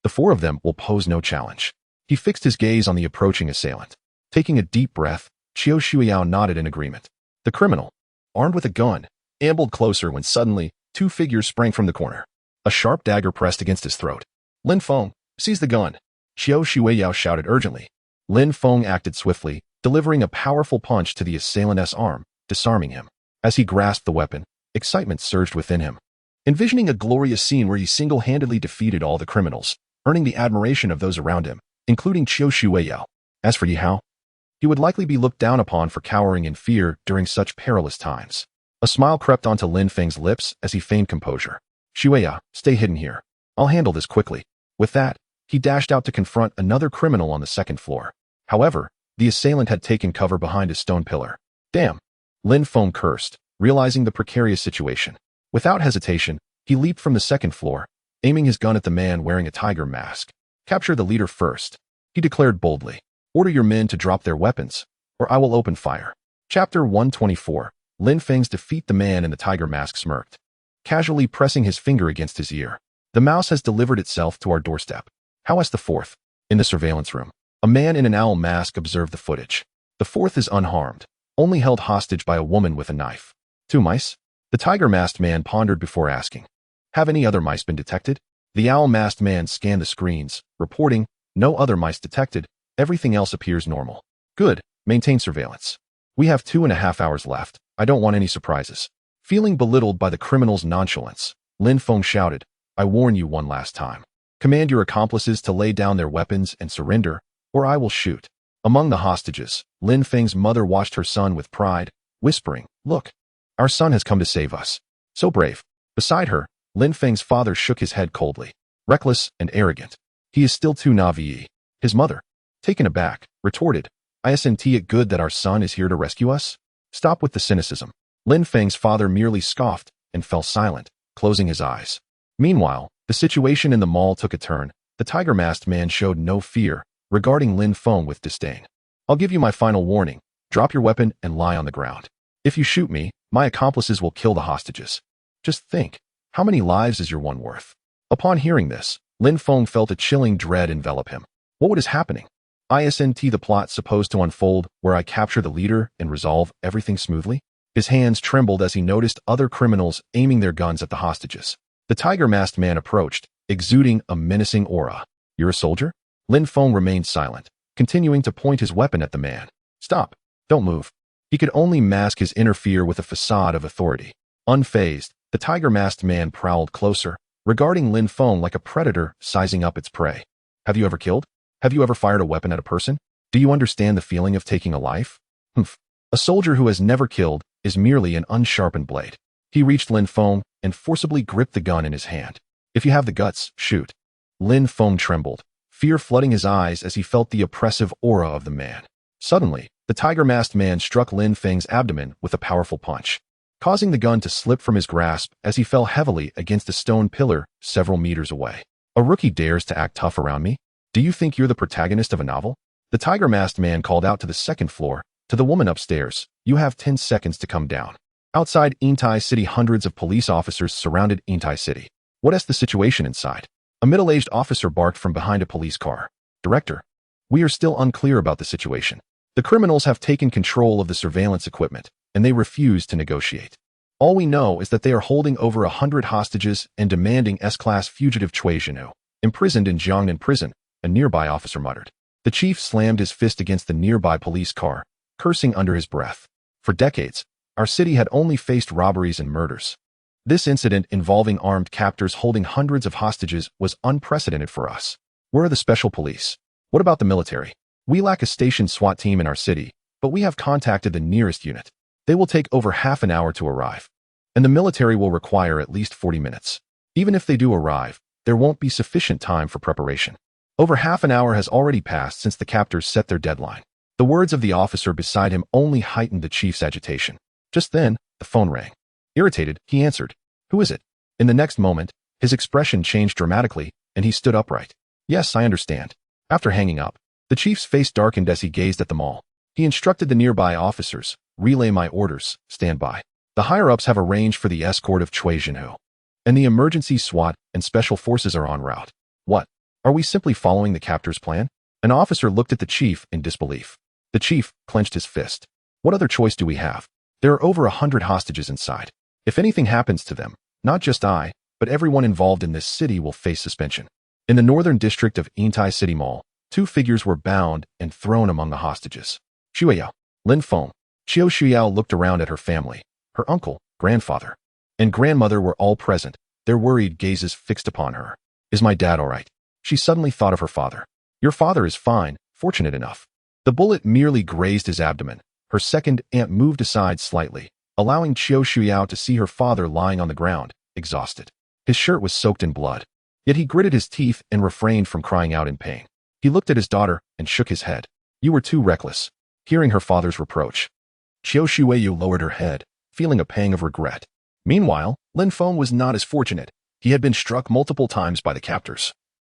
the 4 of them will pose no challenge. He fixed his gaze on the approaching assailant. Taking a deep breath, Xiao Shuyao nodded in agreement. The criminal, armed with a gun, ambled closer when suddenly, 2 figures sprang from the corner. A sharp dagger pressed against his throat. Lin Feng, seize the gun. Qiao Shuiyao shouted urgently. Lin Feng acted swiftly, delivering a powerful punch to the assailant's arm, disarming him. As he grasped the weapon, excitement surged within him. Envisioning a glorious scene where he single-handedly defeated all the criminals, earning the admiration of those around him, including Qiao Shuiyao. As for Yihao, he would likely be looked down upon for cowering in fear during such perilous times. A smile crept onto Lin Feng's lips as he feigned composure. Shuiyao, stay hidden here. I'll handle this quickly. With that, he dashed out to confront another criminal on the second floor. However, the assailant had taken cover behind a stone pillar. Damn! Lin Feng cursed, realizing the precarious situation. Without hesitation, he leaped from the second floor, aiming his gun at the man wearing a tiger mask. Capture the leader first, he declared boldly. Order your men to drop their weapons, or I will open fire. Chapter 124. Lin Feng's defeat. The man in the tiger mask smirked, casually pressing his finger against his ear. The mouse has delivered itself to our doorstep. How is the fourth? In the surveillance room, a man in an owl mask observed the footage. The fourth is unharmed, only held hostage by a woman with a knife. 2 mice? The tiger-masked man pondered before asking. Have any other mice been detected? The owl-masked man scanned the screens, reporting, no other mice detected, everything else appears normal. Good, maintain surveillance. We have 2.5 hours left, I don't want any surprises. Feeling belittled by the criminal's nonchalance, Lin Feng shouted, I warn you one last time. Command your accomplices to lay down their weapons and surrender, or I will shoot. Among the hostages, Lin Feng's mother watched her son with pride, whispering, look, our son has come to save us. So brave. Beside her, Lin Feng's father shook his head coldly. Reckless and arrogant. He is still too naive. His mother, taken aback, retorted, Isn't it good that our son is here to rescue us? Stop with the cynicism. Lin Feng's father merely scoffed and fell silent, closing his eyes. Meanwhile, the situation in the mall took a turn. The tiger-masked man showed no fear, regarding Lin Feng with disdain. I'll give you my final warning. Drop your weapon and lie on the ground. If you shoot me, my accomplices will kill the hostages. Just think, how many lives is your one worth? Upon hearing this, Lin Feng felt a chilling dread envelop him. What is happening? Isn't the plot supposed to unfold where I capture the leader and resolve everything smoothly? His hands trembled as he noticed other criminals aiming their guns at the hostages. The tiger-masked man approached, exuding a menacing aura. You're a soldier? Lin Feng remained silent, continuing to point his weapon at the man. Stop. Don't move. He could only mask his inner fear with a facade of authority. Unfazed, the tiger-masked man prowled closer, regarding Lin Feng like a predator sizing up its prey. Have you ever killed? Have you ever fired a weapon at a person? Do you understand the feeling of taking a life? Humph. A soldier who has never killed is merely an unsharpened blade. He reached Lin Feng and forcibly gripped the gun in his hand. If you have the guts, shoot. Lin Feng trembled, fear flooding his eyes as he felt the oppressive aura of the man. Suddenly, the tiger-masked man struck Lin Feng's abdomen with a powerful punch, causing the gun to slip from his grasp as he fell heavily against a stone pillar several meters away. A rookie dares to act tough around me? Do you think you're the protagonist of a novel? The tiger-masked man called out to the second floor, to the woman upstairs, you have 10 seconds to come down. Outside Intai City, hundreds of police officers surrounded Intai City. What is the situation inside? A middle-aged officer barked from behind a police car. Director, we are still unclear about the situation. The criminals have taken control of the surveillance equipment, and they refuse to negotiate. All we know is that they are holding over 100 hostages and demanding S-class fugitive Cui Zhenu, imprisoned in Jiangnan prison, a nearby officer muttered. The chief slammed his fist against the nearby police car, cursing under his breath. For decades, our city had only faced robberies and murders. This incident involving armed captors holding hundreds of hostages was unprecedented for us. Where are the special police? What about the military? We lack a stationed SWAT team in our city, but we have contacted the nearest unit. They will take over half an hour to arrive, and the military will require at least 40 minutes. Even if they do arrive, there won't be sufficient time for preparation. Over half an hour has already passed since the captors set their deadline. The words of the officer beside him only heightened the chief's agitation. Just then, the phone rang. Irritated, he answered. Who is it? In the next moment, his expression changed dramatically, and he stood upright. Yes, I understand. After hanging up, the chief's face darkened as he gazed at them all. He instructed the nearby officers, relay my orders, stand by. The higher-ups have arranged for the escort of Cui Zhenu, and the emergency SWAT and special forces are en route. What? Are we simply following the captor's plan? An officer looked at the chief in disbelief. The chief clenched his fist. What other choice do we have? There are over 100 hostages inside. If anything happens to them, not just I, but everyone involved in this city will face suspension. In the northern district of Intai City Mall, two figures were bound and thrown among the hostages. Shueyao, Lin Feng. Qiu Shuyao looked around at her family. Her uncle, grandfather, and grandmother were all present, their worried gazes fixed upon her. Is my dad all right? She suddenly thought of her father. Your father is fine, fortunate enough. The bullet merely grazed his abdomen. Her second aunt moved aside slightly, allowing Qiu Shuyao to see her father lying on the ground, exhausted. His shirt was soaked in blood. Yet he gritted his teeth and refrained from crying out in pain. He looked at his daughter and shook his head. You were too reckless. Hearing her father's reproach, Qiu Shueyu lowered her head, feeling a pang of regret. Meanwhile, Lin Feng was not as fortunate. He had been struck multiple times by the captors.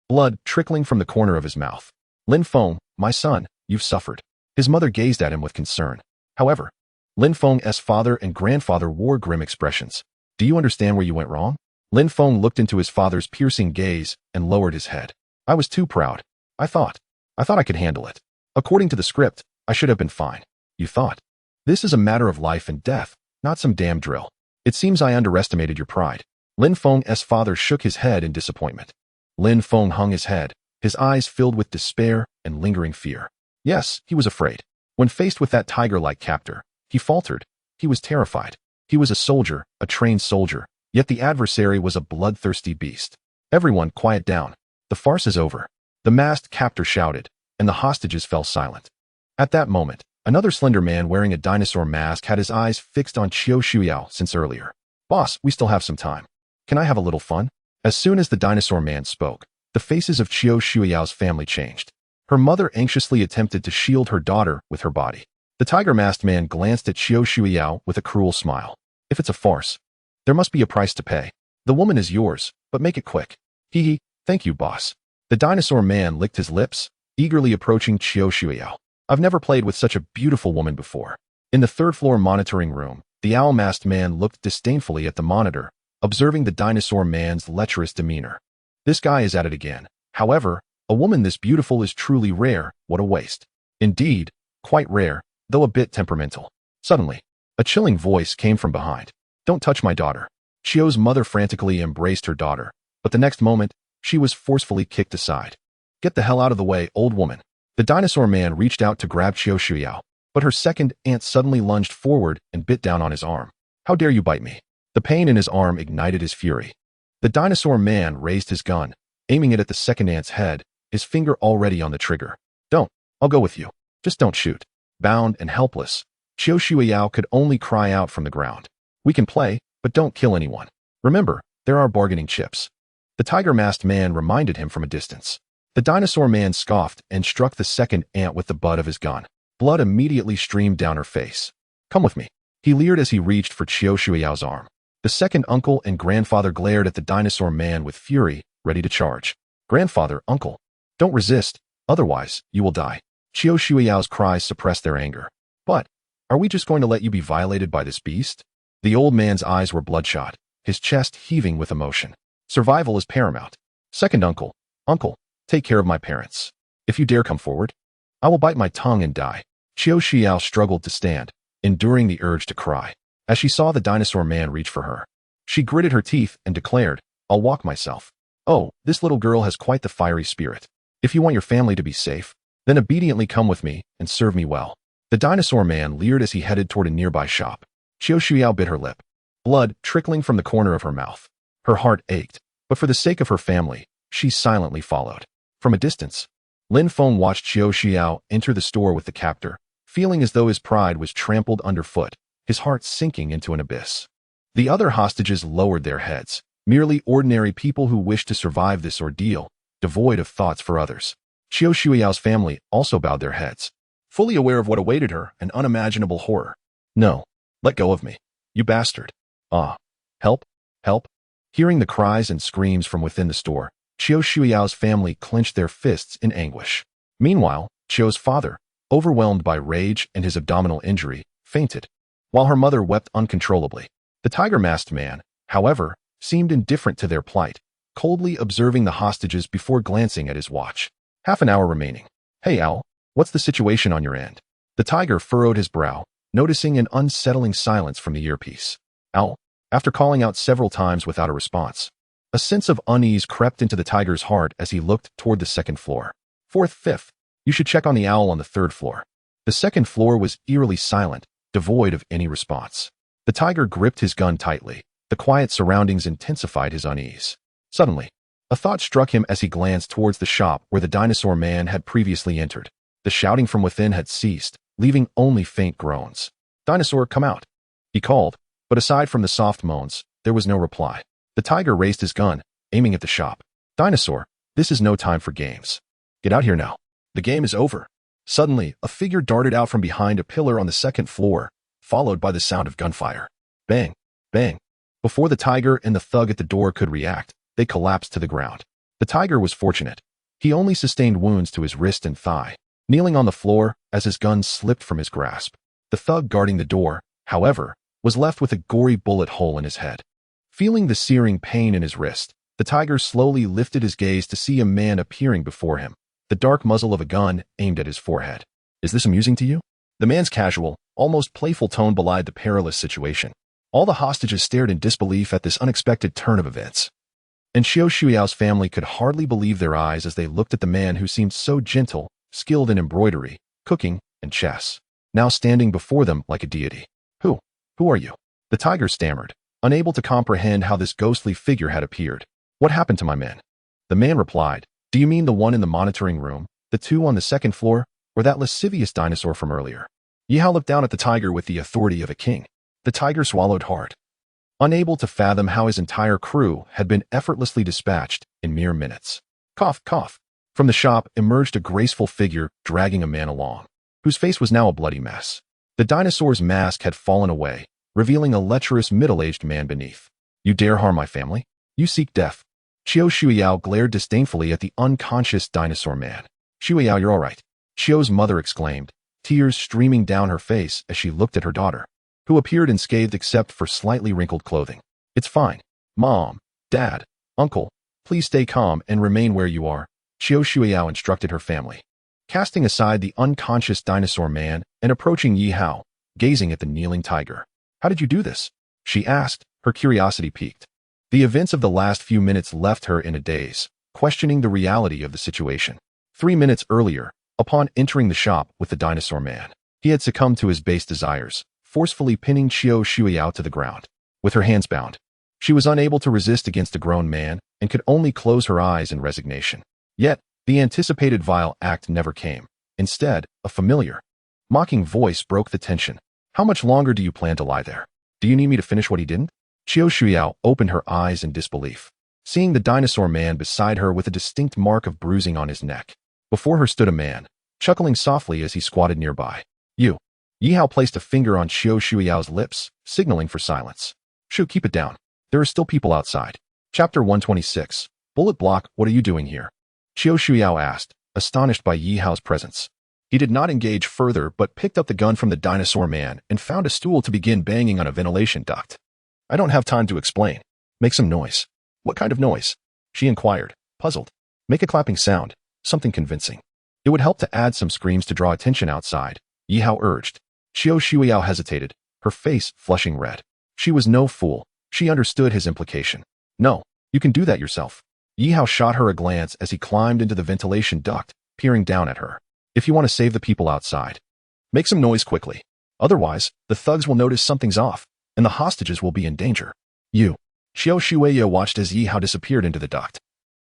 Blood trickling from the corner of his mouth. Lin Feng, my son, you've suffered. His mother gazed at him with concern. However, Lin Feng's father and grandfather wore grim expressions. Do you understand where you went wrong? Lin Feng looked into his father's piercing gaze and lowered his head. I was too proud. I thought I could handle it. According to the script, I should have been fine. You thought. This is a matter of life and death, not some damn drill. It seems I underestimated your pride. Lin Feng's father shook his head in disappointment. Lin Feng hung his head, his eyes filled with despair and lingering fear. Yes, he was afraid. When faced with that tiger-like captor, he faltered. He was terrified. He was a soldier, a trained soldier, yet the adversary was a bloodthirsty beast. Everyone, quiet down. The farce is over. The masked captor shouted, and the hostages fell silent. At that moment, another slender man wearing a dinosaur mask had his eyes fixed on Qiu Shuyao since earlier. Boss, we still have some time. Can I have a little fun? As soon as the dinosaur man spoke, the faces of Qiu Shuyao's family changed. Her mother anxiously attempted to shield her daughter with her body. The tiger-masked man glanced at Qiu Shuyao with a cruel smile. If it's a farce, there must be a price to pay. The woman is yours, but make it quick. Hee hee, thank you, boss. The dinosaur man licked his lips, eagerly approaching Qiu Shuyao. I've never played with such a beautiful woman before. In the third-floor monitoring room, the owl-masked man looked disdainfully at the monitor, observing the dinosaur man's lecherous demeanor. This guy is at it again. However, a woman this beautiful is truly rare. What a waste. Indeed, quite rare, though a bit temperamental. Suddenly, a chilling voice came from behind. Don't touch my daughter. Qiu's mother frantically embraced her daughter, but the next moment, she was forcefully kicked aside. Get the hell out of the way, old woman. The dinosaur man reached out to grab Qiu Shuyao, but her second aunt suddenly lunged forward and bit down on his arm. How dare you bite me? The pain in his arm ignited his fury. The dinosaur man raised his gun, aiming it at the second aunt's head, his finger already on the trigger. Don't. I'll go with you. Just don't shoot. Bound and helpless, Qiu Shuyao could only cry out from the ground. We can play, but don't kill anyone. Remember, there are bargaining chips. The tiger-masked man reminded him from a distance. The dinosaur man scoffed and struck the second aunt with the butt of his gun. Blood immediately streamed down her face. Come with me. He leered as he reached for Qiu Shuyao's arm. The second uncle and grandfather glared at the dinosaur man with fury, ready to charge. Grandfather, uncle, don't resist, otherwise, you will die. Qiu Shuyao's cries suppressed their anger. But, are we just going to let you be violated by this beast? The old man's eyes were bloodshot, his chest heaving with emotion. Survival is paramount. Second uncle, take care of my parents. If you dare come forward, I will bite my tongue and die. Qiu Shuyao struggled to stand, enduring the urge to cry. As she saw the dinosaur man reach for her, she gritted her teeth and declared, I'll walk myself. Oh, this little girl has quite the fiery spirit. If you want your family to be safe, then obediently come with me and serve me well. The dinosaur man leered as he headed toward a nearby shop. Qiu Shuyao bit her lip, blood trickling from the corner of her mouth. Her heart ached, but for the sake of her family, she silently followed. From a distance, Lin Feng watched Qiu Shuyao enter the store with the captor, feeling as though his pride was trampled underfoot, his heart sinking into an abyss. The other hostages lowered their heads, merely ordinary people who wished to survive this ordeal, devoid of thoughts for others. Qiu Shuyao's family also bowed their heads, fully aware of what awaited her, an unimaginable horror. No, let go of me, you bastard. Ah, help, help. Hearing the cries and screams from within the store, Qiu Shuyao's family clenched their fists in anguish. Meanwhile, Qiu's father, overwhelmed by rage and his abdominal injury, fainted, while her mother wept uncontrollably. The tiger-masked man, however, seemed indifferent to their plight, coldly observing the hostages before glancing at his watch. Half an hour remaining. Hey, Owl, what's the situation on your end? The tiger furrowed his brow, noticing an unsettling silence from the earpiece. Owl, after calling out several times without a response, A sense of unease crept into the tiger's heart as he looked toward the second floor. Fourth, fifth. You should check on the owl on the third floor. The second floor was eerily silent, devoid of any response. The tiger gripped his gun tightly. The quiet surroundings intensified his unease. Suddenly, a thought struck him as he glanced towards the shop where the dinosaur man had previously entered. The shouting from within had ceased, leaving only faint groans. "Dinosaur, come out," he called, but aside from the soft moans, there was no reply. The tiger raised his gun, aiming at the shop. "Dinosaur, this is no time for games. Get out here now. The game is over." Suddenly, a figure darted out from behind a pillar on the second floor, followed by the sound of gunfire. Bang, bang. Before the tiger and the thug at the door could react, they collapsed to the ground. The tiger was fortunate. He only sustained wounds to his wrist and thigh, kneeling on the floor as his gun slipped from his grasp. The thug guarding the door, however, was left with a gory bullet hole in his head. Feeling the searing pain in his wrist, the tiger slowly lifted his gaze to see a man appearing before him, the dark muzzle of a gun aimed at his forehead. "Is this amusing to you?" The man's casual, almost playful tone belied the perilous situation. All the hostages stared in disbelief at this unexpected turn of events. And Xiao Shuyao's family could hardly believe their eyes as they looked at the man who seemed so gentle, skilled in embroidery, cooking, and chess, now standing before them like a deity. Who are you?" The tiger stammered, unable to comprehend how this ghostly figure had appeared. "What happened to my men?" The man replied, "Do you mean the one in the monitoring room, the two on the second floor, or that lascivious dinosaur from earlier?" Yihao looked down at the tiger with the authority of a king. The tiger swallowed hard, unable to fathom how his entire crew had been effortlessly dispatched in mere minutes. Cough, cough. From the shop emerged a graceful figure dragging a man along, whose face was now a bloody mess. The dinosaur's mask had fallen away, revealing a lecherous middle-aged man beneath. "You dare harm my family? You seek death." Xiao Shuiyao glared disdainfully at the unconscious dinosaur man. "Shuiyao, you're all right," Xiao's mother exclaimed, tears streaming down her face as she looked at her daughter, who appeared unscathed except for slightly wrinkled clothing. "It's fine. Mom, Dad, Uncle, please stay calm and remain where you are," Xiao Shuiyao instructed her family. Casting aside the unconscious dinosaur man and approaching Yihao, gazing at the kneeling tiger. "How did you do this?" she asked, her curiosity piqued. The events of the last few minutes left her in a daze, questioning the reality of the situation. 3 minutes earlier, upon entering the shop with the dinosaur man, he had succumbed to his base desires, forcefully pinning Xiao Shuiyao to the ground. With her hands bound, she was unable to resist against a grown man and could only close her eyes in resignation. Yet, the anticipated vile act never came. Instead, a familiar, mocking voice broke the tension. "How much longer do you plan to lie there? Do you need me to finish what he didn't?" Xiao Shuiyao opened her eyes in disbelief, seeing the dinosaur man beside her with a distinct mark of bruising on his neck. Before her stood a man, chuckling softly as he squatted nearby. "You." Yihao placed a finger on Xiao Shuiyao's lips, signaling for silence. "Shu, keep it down. There are still people outside." Chapter 126. Bullet Block, what are you doing here? Xiao Shuiyao asked, astonished by Yihao's presence. He did not engage further but picked up the gun from the dinosaur man and found a stool to begin banging on a ventilation duct. "I don't have time to explain. Make some noise." "What kind of noise?" she inquired, puzzled. "Make a clapping sound, something convincing. It would help to add some screams to draw attention outside," Yihao urged. Xiao Shuiyao hesitated, her face flushing red. She was no fool. She understood his implication. "No, you can do that yourself." Yihao shot her a glance as he climbed into the ventilation duct, peering down at her. "If you want to save the people outside, make some noise quickly. Otherwise, the thugs will notice something's off, and the hostages will be in danger." "You." Xiao Shuiyao watched as Yihao disappeared into the duct,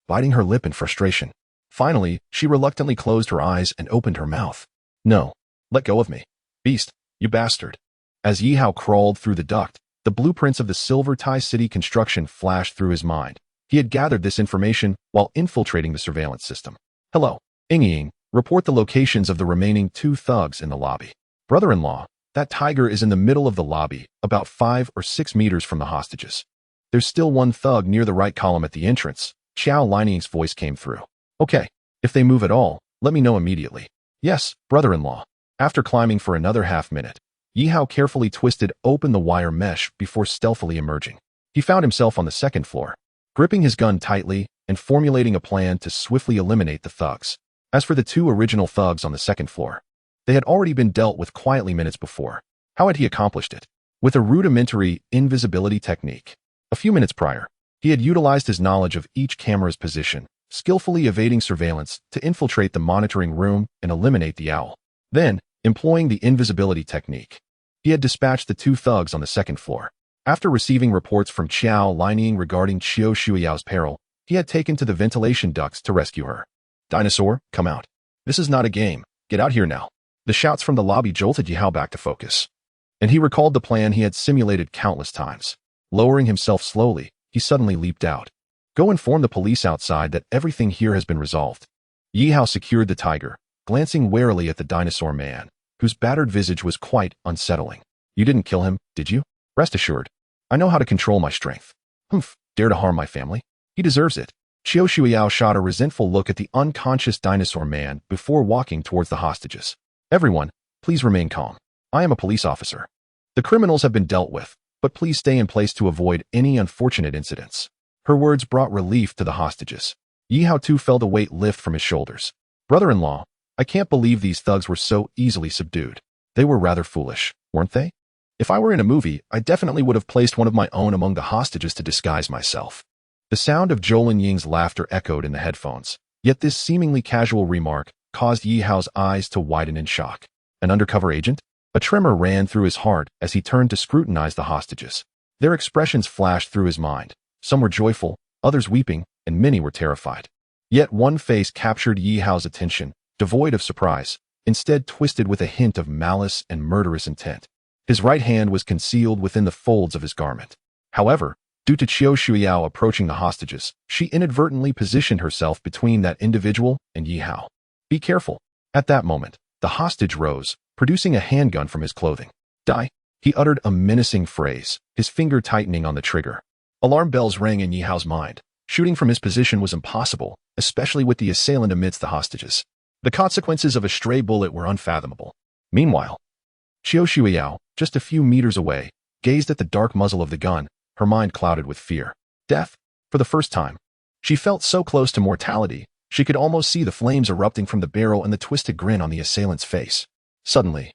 biting her lip in frustration. Finally, she reluctantly closed her eyes and opened her mouth. "No. Let go of me. Beast, you bastard." As Yihao crawled through the duct, the blueprints of the Silver Tai City construction flashed through his mind. He had gathered this information while infiltrating the surveillance system. "Hello. Ying, report the locations of the remaining 2 thugs in the lobby." "Brother-in-law, that tiger is in the middle of the lobby, about 5 or 6 meters from the hostages. There's still 1 thug near the right column at the entrance." Xiao Lining's voice came through. "Okay, if they move at all, let me know immediately." "Yes, brother-in-law." After climbing for another half-minute, Yihao carefully twisted open the wire mesh before stealthily emerging. He found himself on the second floor, gripping his gun tightly and formulating a plan to swiftly eliminate the thugs. As for the 2 original thugs on the second floor, they had already been dealt with quietly minutes before. How had he accomplished it? With a rudimentary invisibility technique. A few minutes prior, He had utilized his knowledge of each camera's position, skillfully evading surveillance to infiltrate the monitoring room and eliminate the owl. Then, employing the invisibility technique, he had dispatched the two thugs on the second floor. After receiving reports from Xiao Lining regarding Qiu Shuiao's peril, he had taken to the ventilation ducts to rescue her. "Dinosaur, come out. This is not a game. Get out here now." The shouts from the lobby jolted Yihao back to focus, and he recalled the plan he had simulated countless times. Lowering himself slowly, he suddenly leaped out. "Go inform the police outside that everything here has been resolved." Yihao secured the tiger, glancing warily at the dinosaur man, whose battered visage was quite unsettling. "You didn't kill him, did you? Rest assured, I know how to control my strength." "Humph, dare to harm my family? He deserves it." Qiu Shuiao shot a resentful look at the unconscious dinosaur man before walking towards the hostages. "Everyone, please remain calm. I am a police officer. The criminals have been dealt with, but please stay in place to avoid any unfortunate incidents." Her words brought relief to the hostages. Yihao too felt a weight lift from his shoulders. "Brother-in-law, I can't believe these thugs were so easily subdued. They were rather foolish, weren't they? If I were in a movie, I definitely would have placed one of my own among the hostages to disguise myself." The sound of Jolin Ying's laughter echoed in the headphones, yet this seemingly casual remark caused Yihao's eyes to widen in shock. An undercover agent? A tremor ran through his heart as he turned to scrutinize the hostages. Their expressions flashed through his mind. Some were joyful, others weeping, and many were terrified. Yet one face captured Yihao's attention, devoid of surprise, instead twisted with a hint of malice and murderous intent. His right hand was concealed within the folds of his garment. However, due to Qiu Shuiao approaching the hostages, she inadvertently positioned herself between that individual and Yihao. "Be careful." At that moment, the hostage rose, producing a handgun from his clothing. "Die." He uttered a menacing phrase, his finger tightening on the trigger. Alarm bells rang in Yihao's mind. Shooting from his position was impossible, especially with the assailant amidst the hostages. The consequences of a stray bullet were unfathomable. Meanwhile, Qiu Shuiao, just a few meters away, gazed at the dark muzzle of the gun, her mind clouded with fear. Death? For the first time. She felt so close to mortality, she could almost see the flames erupting from the barrel and the twisted grin on the assailant's face. Suddenly,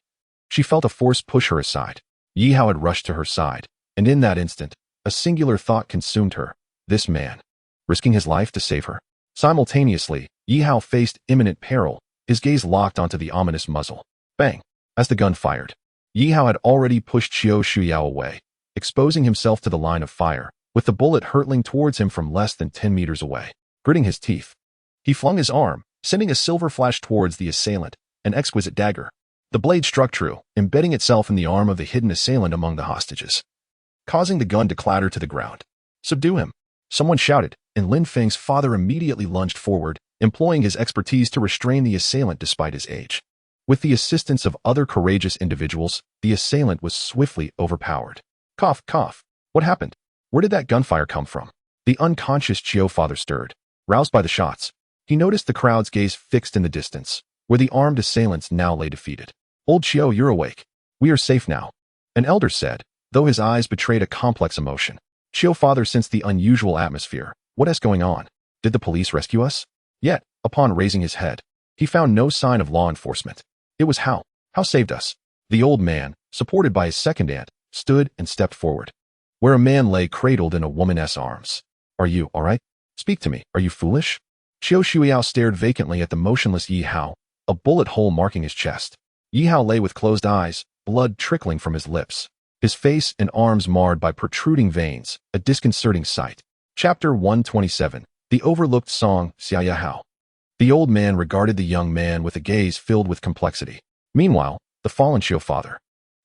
she felt a force push her aside. Yihao had rushed to her side, and in that instant, a singular thought consumed her. This man, risking his life to save her. Simultaneously, Yihao faced imminent peril, his gaze locked onto the ominous muzzle. Bang! As the gun fired, Yihao had already pushed Qiu Shuiao away, exposing himself to the line of fire, with the bullet hurtling towards him from less than 10 meters away. Gritting his teeth, he flung his arm, sending a silver flash towards the assailant, an exquisite dagger. The blade struck true, embedding itself in the arm of the hidden assailant among the hostages, causing the gun to clatter to the ground. "Subdue him!" someone shouted, and Lin Feng's father immediately lunged forward, employing his expertise to restrain the assailant despite his age. With the assistance of other courageous individuals, the assailant was swiftly overpowered. Cough, cough. What happened? Where did that gunfire come from? The unconscious Qiu father stirred. Roused by the shots, he noticed the crowd's gaze fixed in the distance, where the armed assailants now lay defeated. "Old Qiu, you're awake. We are safe now," an elder said, though his eyes betrayed a complex emotion. Qiu father sensed the unusual atmosphere. What is going on? Did the police rescue us? Yet, upon raising his head, he found no sign of law enforcement. It was Hao. Hao saved us. The old man, supported by his second aunt, stood and stepped forward, where a man lay cradled in a woman's arms. "Are you all right? Speak to me. Are you foolish?" Qiu Shuiao stared vacantly at the motionless Yihao, a bullet hole marking his chest. Yihao lay with closed eyes, blood trickling from his lips, his face and arms marred by protruding veins, a disconcerting sight. Chapter 127, The Overlooked Song, Xia Hao. The old man regarded the young man with a gaze filled with complexity. Meanwhile, the fallen Qiu father,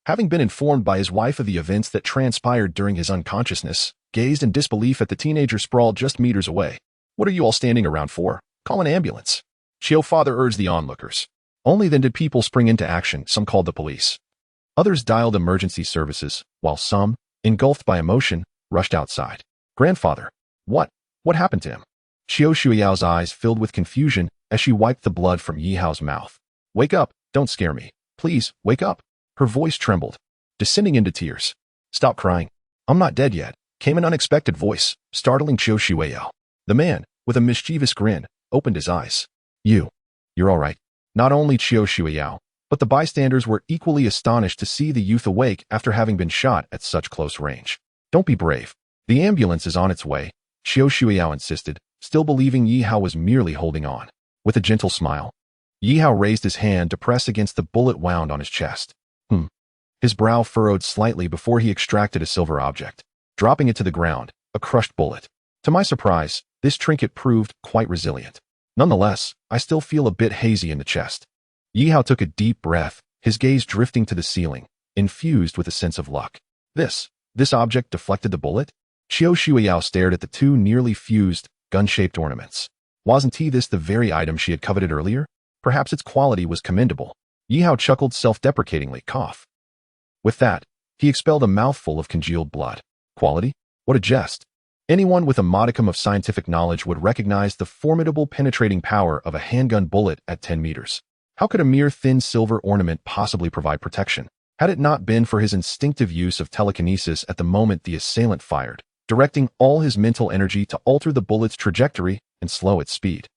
having been informed by his wife of the events that transpired during his unconsciousness, gazed in disbelief at the teenager sprawled just meters away. "What are you all standing around for? Call an ambulance." Qiu father urged the onlookers. Only then did people spring into action. Some called the police. Others dialed emergency services, while some, engulfed by emotion, rushed outside. "Grandfather, what happened to him?" Qiu Shuiao's eyes filled with confusion as she wiped the blood from Yihao's mouth. "Wake up, don't scare me. Please, wake up." Her voice trembled, descending into tears. "Stop crying. I'm not dead yet," came an unexpected voice, startling Qiu Shuiao. The man, with a mischievous grin, opened his eyes. You're all right." Not only Qiu Shuiao, but the bystanders were equally astonished to see the youth awake after having been shot at such close range. "Don't be brave. The ambulance is on its way," Xiao Shuiyao insisted, still believing Yi Hao was merely holding on. With a gentle smile, Yi Hao raised his hand to press against the bullet wound on his chest. His brow furrowed slightly before he extracted a silver object, dropping it to the ground, a crushed bullet. To my surprise, this trinket proved quite resilient. Nonetheless, I still feel a bit hazy in the chest. Yi Hao took a deep breath, his gaze drifting to the ceiling, infused with a sense of luck. This object deflected the bullet? Xiao Shuiyao stared at the two nearly fused, gun-shaped ornaments. Wasn't this the very item she had coveted earlier? Perhaps its quality was commendable. Yi Hao chuckled self-deprecatingly, cough. With that, he expelled a mouthful of congealed blood. Quality? What a jest. Anyone with a modicum of scientific knowledge would recognize the formidable penetrating power of a handgun bullet at 10 meters. How could a mere thin silver ornament possibly provide protection? Had it not been for his instinctive use of telekinesis at the moment the assailant fired, directing all his mental energy to alter the bullet's trajectory and slow its speed,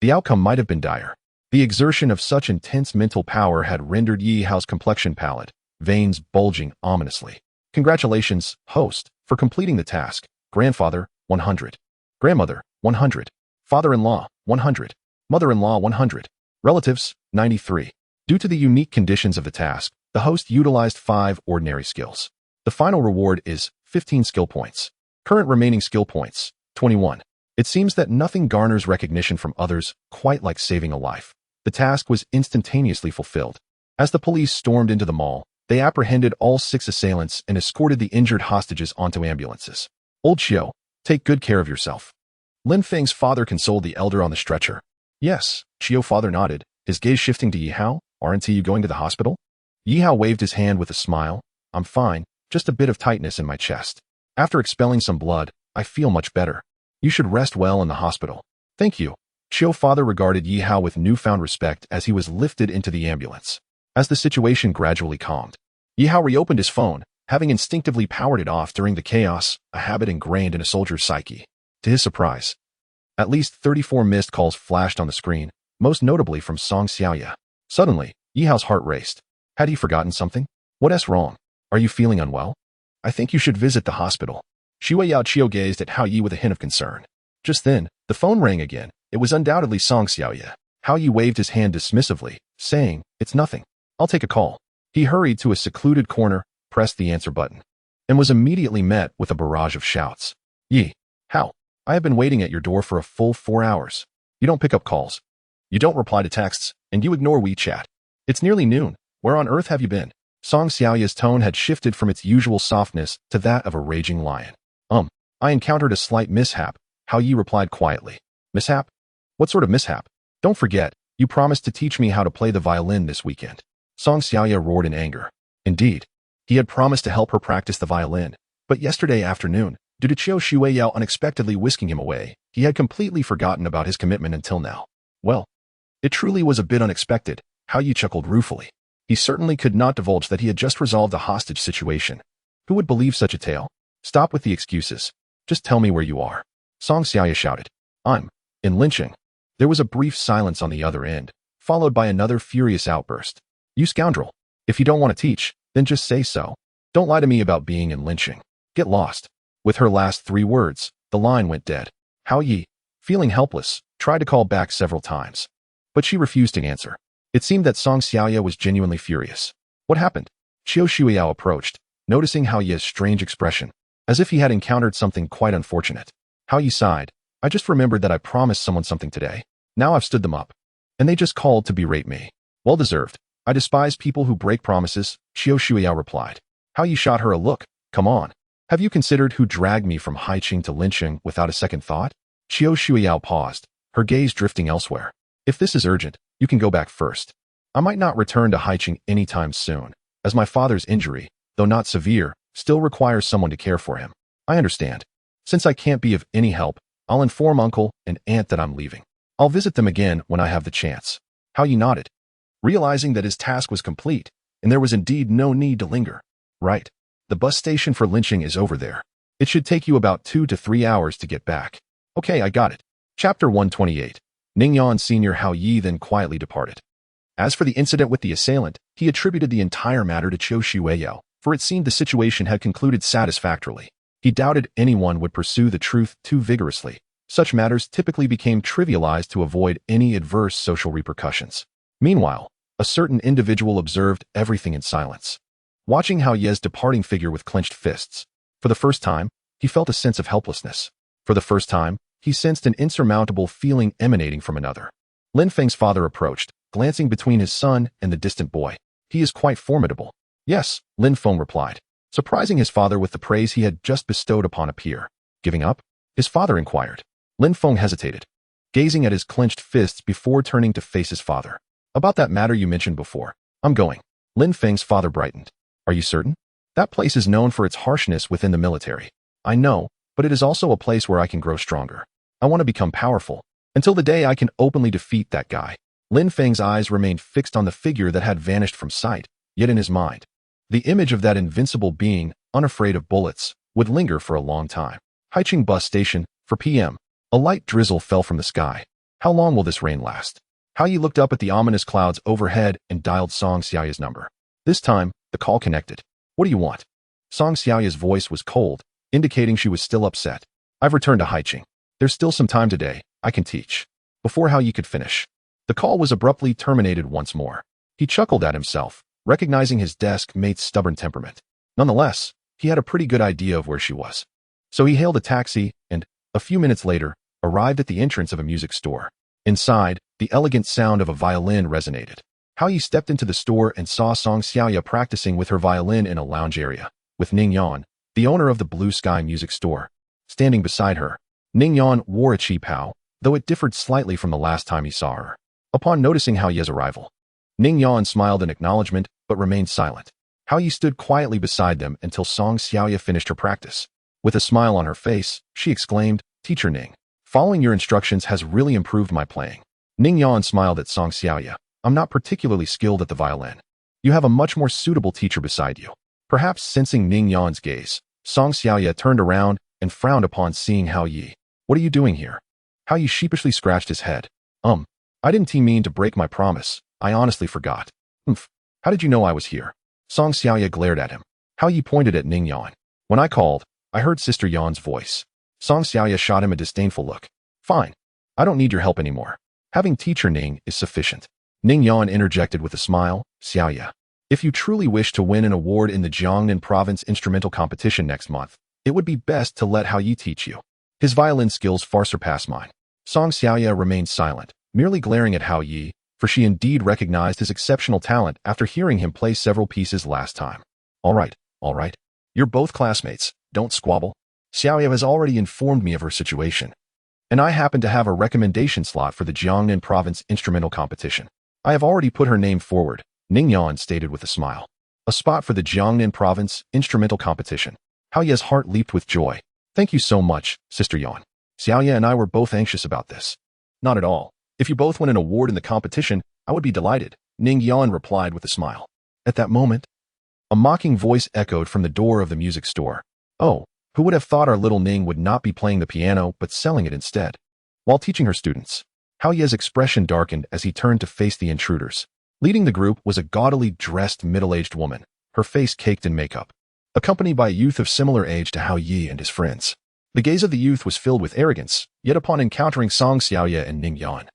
the outcome might have been dire. The exertion of such intense mental power had rendered Yi Hao's complexion pallid, veins bulging ominously. Congratulations, host, for completing the task. Grandfather, 100. Grandmother, 100. Father-in-law, 100. Mother-in-law, 100. Relatives, 93. Due to the unique conditions of the task, the host utilized 5 ordinary skills. The final reward is 15 skill points. Current remaining skill points, 21. It seems that nothing garners recognition from others quite like saving a life. The task was instantaneously fulfilled. As the police stormed into the mall, they apprehended all 6 assailants and escorted the injured hostages onto ambulances. Old Xiao, take good care of yourself. Lin Feng's father consoled the elder on the stretcher. Yes, Xiao father nodded, his gaze shifting to Yi Hao. Aren't you going to the hospital? Yi Hao waved his hand with a smile. I'm fine, just a bit of tightness in my chest. After expelling some blood, I feel much better. You should rest well in the hospital. Thank you. Xiao father regarded Yi Hao with newfound respect as he was lifted into the ambulance. As the situation gradually calmed, Yi Hao reopened his phone, having instinctively powered it off during the chaos, a habit ingrained in a soldier's psyche. To his surprise, at least 34 missed calls flashed on the screen, most notably from Song Xiaoya. Suddenly, Yi Hao's heart raced. Had he forgotten something? What's wrong? Are you feeling unwell? I think you should visit the hospital. Xue Yao Qiu gazed at Hao Yi with a hint of concern. Just then, the phone rang again. It was undoubtedly Song Xiaoya. Hao Yi waved his hand dismissively, saying, It's nothing. I'll take a call. He hurried to a secluded corner, pressed the answer button, and was immediately met with a barrage of shouts. Yi, Hao, I have been waiting at your door for a full 4 hours. You don't pick up calls. You don't reply to texts, and you ignore WeChat. It's nearly noon. Where on earth have you been? Song Xiaoya's tone had shifted from its usual softness to that of a raging lion. I encountered a slight mishap, Hao Yi replied quietly. Mishap? What sort of mishap? Don't forget, you promised to teach me how to play the violin this weekend. Song Xiaoya roared in anger. Indeed, he had promised to help her practice the violin, but yesterday afternoon, due to Qiu Shuiyao unexpectedly whisking him away, he had completely forgotten about his commitment until now. Well, it truly was a bit unexpected, Hao Yi chuckled ruefully. He certainly could not divulge that he had just resolved a hostage situation. Who would believe such a tale? Stop with the excuses. Just tell me where you are. Song Xiaoya shouted. I'm in lynching. There was a brief silence on the other end, followed by another furious outburst. You scoundrel. If you don't want to teach, then just say so. Don't lie to me about being in lynching. Get lost. With her last 3 words, the line went dead. Hao Yi, feeling helpless, tried to call back several times, but she refused to answer. It seemed that Song Xiaoya was genuinely furious. What happened? Qiu Shuiyao approached, noticing Hao Yi's strange expression, as if he had encountered something quite unfortunate. Hao Yi sighed. I just remembered that I promised someone something today. Now I've stood them up, and they just called to berate me. Well deserved. I despise people who break promises, Qiu Shuiyao replied. Hao Yi shot her a look. Come on. Have you considered who dragged me from Haiqing to lynching without a second thought? Qiu Shuiyao paused, her gaze drifting elsewhere. If this is urgent, you can go back first. I might not return to Haiqing anytime soon, as my father's injury, though not severe, still requires someone to care for him. I understand. Since I can't be of any help, I'll inform uncle and aunt that I'm leaving. I'll visit them again when I have the chance. Hao Yi nodded, realizing that his task was complete, and there was indeed no need to linger. Right. The bus station for lynching is over there. It should take you about 2 to 3 hours to get back. Okay, I got it. Chapter 128. Ningyan Senior Hao Yi then quietly departed. As for the incident with the assailant, he attributed the entire matter to Qiu Shuiyao, for it seemed the situation had concluded satisfactorily. He doubted anyone would pursue the truth too vigorously. Such matters typically became trivialized to avoid any adverse social repercussions. Meanwhile, a certain individual observed everything in silence, watching Hao Ye's departing figure with clenched fists. For the first time, he felt a sense of helplessness. For the first time, he sensed an insurmountable feeling emanating from another. Lin Feng's father approached, glancing between his son and the distant boy. He is quite formidable. Yes, Lin Feng replied, surprising his father with the praise he had just bestowed upon a peer. Giving up? His father inquired. Lin Feng hesitated, gazing at his clenched fists before turning to face his father. About that matter you mentioned before. I'm going. Lin Feng's father brightened. Are you certain? That place is known for its harshness within the military. I know, but it is also a place where I can grow stronger. I want to become powerful, until the day I can openly defeat that guy. Lin Feng's eyes remained fixed on the figure that had vanished from sight, yet in his mind, the image of that invincible being, unafraid of bullets, would linger for a long time. Haicheng bus station, 4 p.m. A light drizzle fell from the sky. How long will this rain last? Hao Yi looked up at the ominous clouds overhead and dialed Song Xiaoya's number. This time, the call connected. What do you want? Song Xiaoya's voice was cold, indicating she was still upset. I've returned to Haicheng. There's still some time today. I can teach. Before Hao Yi could finish, the call was abruptly terminated once more. He chuckled at himself, recognizing his desk mate's stubborn temperament. Nonetheless, he had a pretty good idea of where she was. So he hailed a taxi and, a few minutes later, arrived at the entrance of a music store. Inside, the elegant sound of a violin resonated. Hao Yi stepped into the store and saw Song Xiaoya practicing with her violin in a lounge area, with Ning Yan, the owner of the Blue Sky music store, standing beside her. Ning Yan wore a cheap Hao, though it differed slightly from the last time he saw her. Upon noticing Hao Ye's arrival, Ning Yan smiled in acknowledgement but remained silent. Hao Yi stood quietly beside them until Song Xiaoya finished her practice. With a smile on her face, she exclaimed, Teacher Ning, following your instructions has really improved my playing. Ning Yan smiled at Song Xiaoya. I'm not particularly skilled at the violin. You have a much more suitable teacher beside you. Perhaps sensing Ning Yan's gaze, Song Xiaoya turned around and frowned upon seeing Hao Yi. What are you doing here? Hao Yi sheepishly scratched his head. I didn't mean to break my promise. I honestly forgot. How did you know I was here? Song Xiaoya glared at him. Hao Yi pointed at Ning Yan. When I called, I heard Sister Yan's voice. Song Xiaoya shot him a disdainful look. Fine. I don't need your help anymore. Having Teacher Ning is sufficient. Ning Yan interjected with a smile. Xiaoya, if you truly wish to win an award in the Jiangnan Province instrumental competition next month, it would be best to let Hao Yi teach you. His violin skills far surpass mine. Song Xiaoya remained silent, merely glaring at Hao Yi, for she indeed recognized his exceptional talent after hearing him play several pieces last time. All right. You're both classmates. Don't squabble. Xiaoya has already informed me of her situation, and I happen to have a recommendation slot for the Jiangnan Province instrumental competition. I have already put her name forward, Ning Yan stated with a smile. A spot for the Jiangnan Province instrumental competition. Hao Ye's heart leaped with joy. Thank you so much, Sister Yan. Xiaoya and I were both anxious about this. Not at all. If you both win an award in the competition, I would be delighted, Ning Yan replied with a smile. At that moment, a mocking voice echoed from the door of the music store. Oh, who would have thought our little Ning would not be playing the piano but selling it instead? While teaching her students, Hao Ye's expression darkened as he turned to face the intruders. Leading the group was a gaudily dressed middle-aged woman, her face caked in makeup, accompanied by a youth of similar age to Hao Yi and his friends. The gaze of the youth was filled with arrogance, yet upon encountering Song Xiaoya and Ning Yan,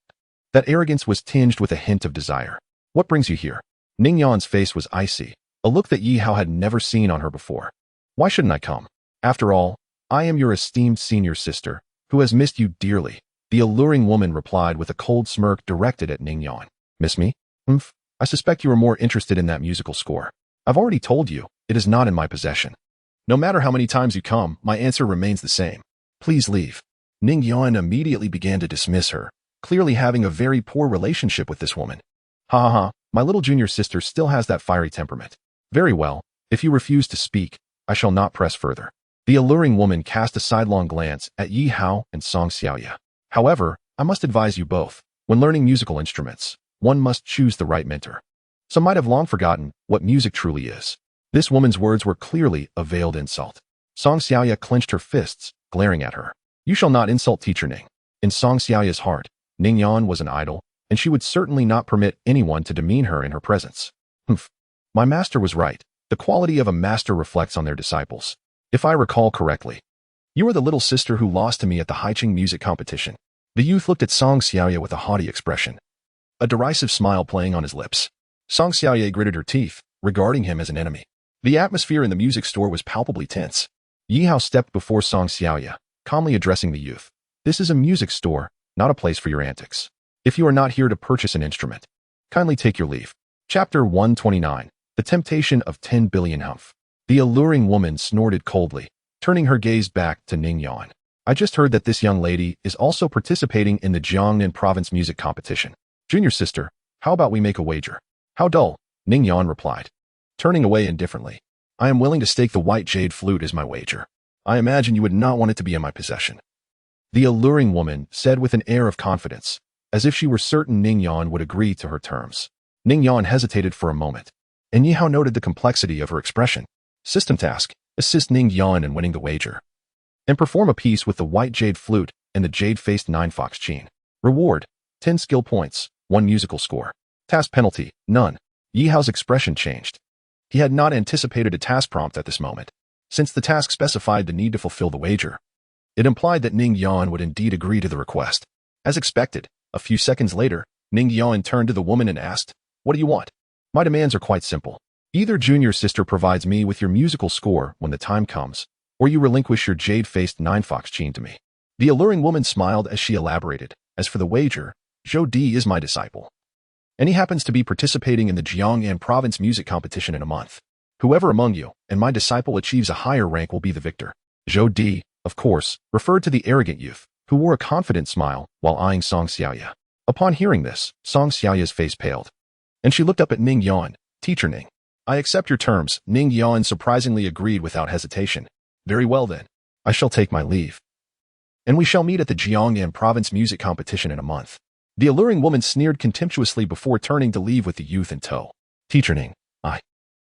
that arrogance was tinged with a hint of desire. What brings you here? Ning Yan's face was icy, a look that Yi Hao had never seen on her before. Why shouldn't I come? After all, I am your esteemed senior sister, who has missed you dearly, the alluring woman replied with a cold smirk directed at Ning Yan. Miss me? I suspect you are more interested in that musical score. I've already told you, it is not in my possession. No matter how many times you come, my answer remains the same. Please leave. Ning Yan immediately began to dismiss her, clearly having a very poor relationship with this woman. My little junior sister still has that fiery temperament. Very well, if you refuse to speak, I shall not press further. The alluring woman cast a sidelong glance at Yi Hao and Song Xiaoya. However, I must advise you both, when learning musical instruments, one must choose the right mentor. Some might have long forgotten what music truly is. This woman's words were clearly a veiled insult. Song Xiaoya clenched her fists, glaring at her. You shall not insult Teacher Ning. In Song Xiaoya's heart, Ning Yan was an idol, and she would certainly not permit anyone to demean her in her presence. My master was right. The quality of a master reflects on their disciples. If I recall correctly, you are the little sister who lost to me at the Haiqing music competition. The youth looked at Song Xiaoye with a haughty expression, a derisive smile playing on his lips. Song Xiaoye gritted her teeth, regarding him as an enemy. The atmosphere in the music store was palpably tense. Yi Hao stepped before Song Xiaoye, calmly addressing the youth. This is a music store, not a place for your antics. If you are not here to purchase an instrument, kindly take your leave. Chapter 129. The Temptation of 10 Billion Humph. The alluring woman snorted coldly, turning her gaze back to Ning Yan. I just heard that this young lady is also participating in the Jiangnan province music competition. Junior sister, how about we make a wager? How dull, Ning Yan replied, turning away indifferently. I am willing to stake the white jade flute as my wager. I imagine you would not want it to be in my possession. The alluring woman said with an air of confidence, as if she were certain Ning Yan would agree to her terms. Ning Yan hesitated for a moment, and Yi Hao noted the complexity of her expression. System task: assist Ning Yan in winning the wager, and perform a piece with the white jade flute and the jade-faced 9-fox chain. Reward: 10 skill points, 1 musical score. Task penalty: none. Yi Hao's expression changed. He had not anticipated a task prompt at this moment, since the task specified the need to fulfill the wager. It implied that Ning Yan would indeed agree to the request. As expected, a few seconds later, Ning Yan turned to the woman and asked, "What do you want?" "My demands are quite simple. Either junior sister provides me with your musical score when the time comes, or you relinquish your jade-faced 9-fox chain to me." The alluring woman smiled as she elaborated. "As for the wager, Zhou Di is my disciple, and he happens to be participating in the Jiangnan province music competition in a month. Whoever among you and my disciple achieves a higher rank will be the victor." Zhou Di, of course, referred to the arrogant youth, who wore a confident smile while eyeing Song Xiaoye. Upon hearing this, Song Xiaoye's face paled, and she looked up at Ning Yan. "Teacher Ning, I accept your terms." Ning Yan surprisingly agreed without hesitation. "Very well then, I shall take my leave, and we shall meet at the Jiangnan province music competition in a month." The alluring woman sneered contemptuously before turning to leave with the youth in tow. "Teacher Ning,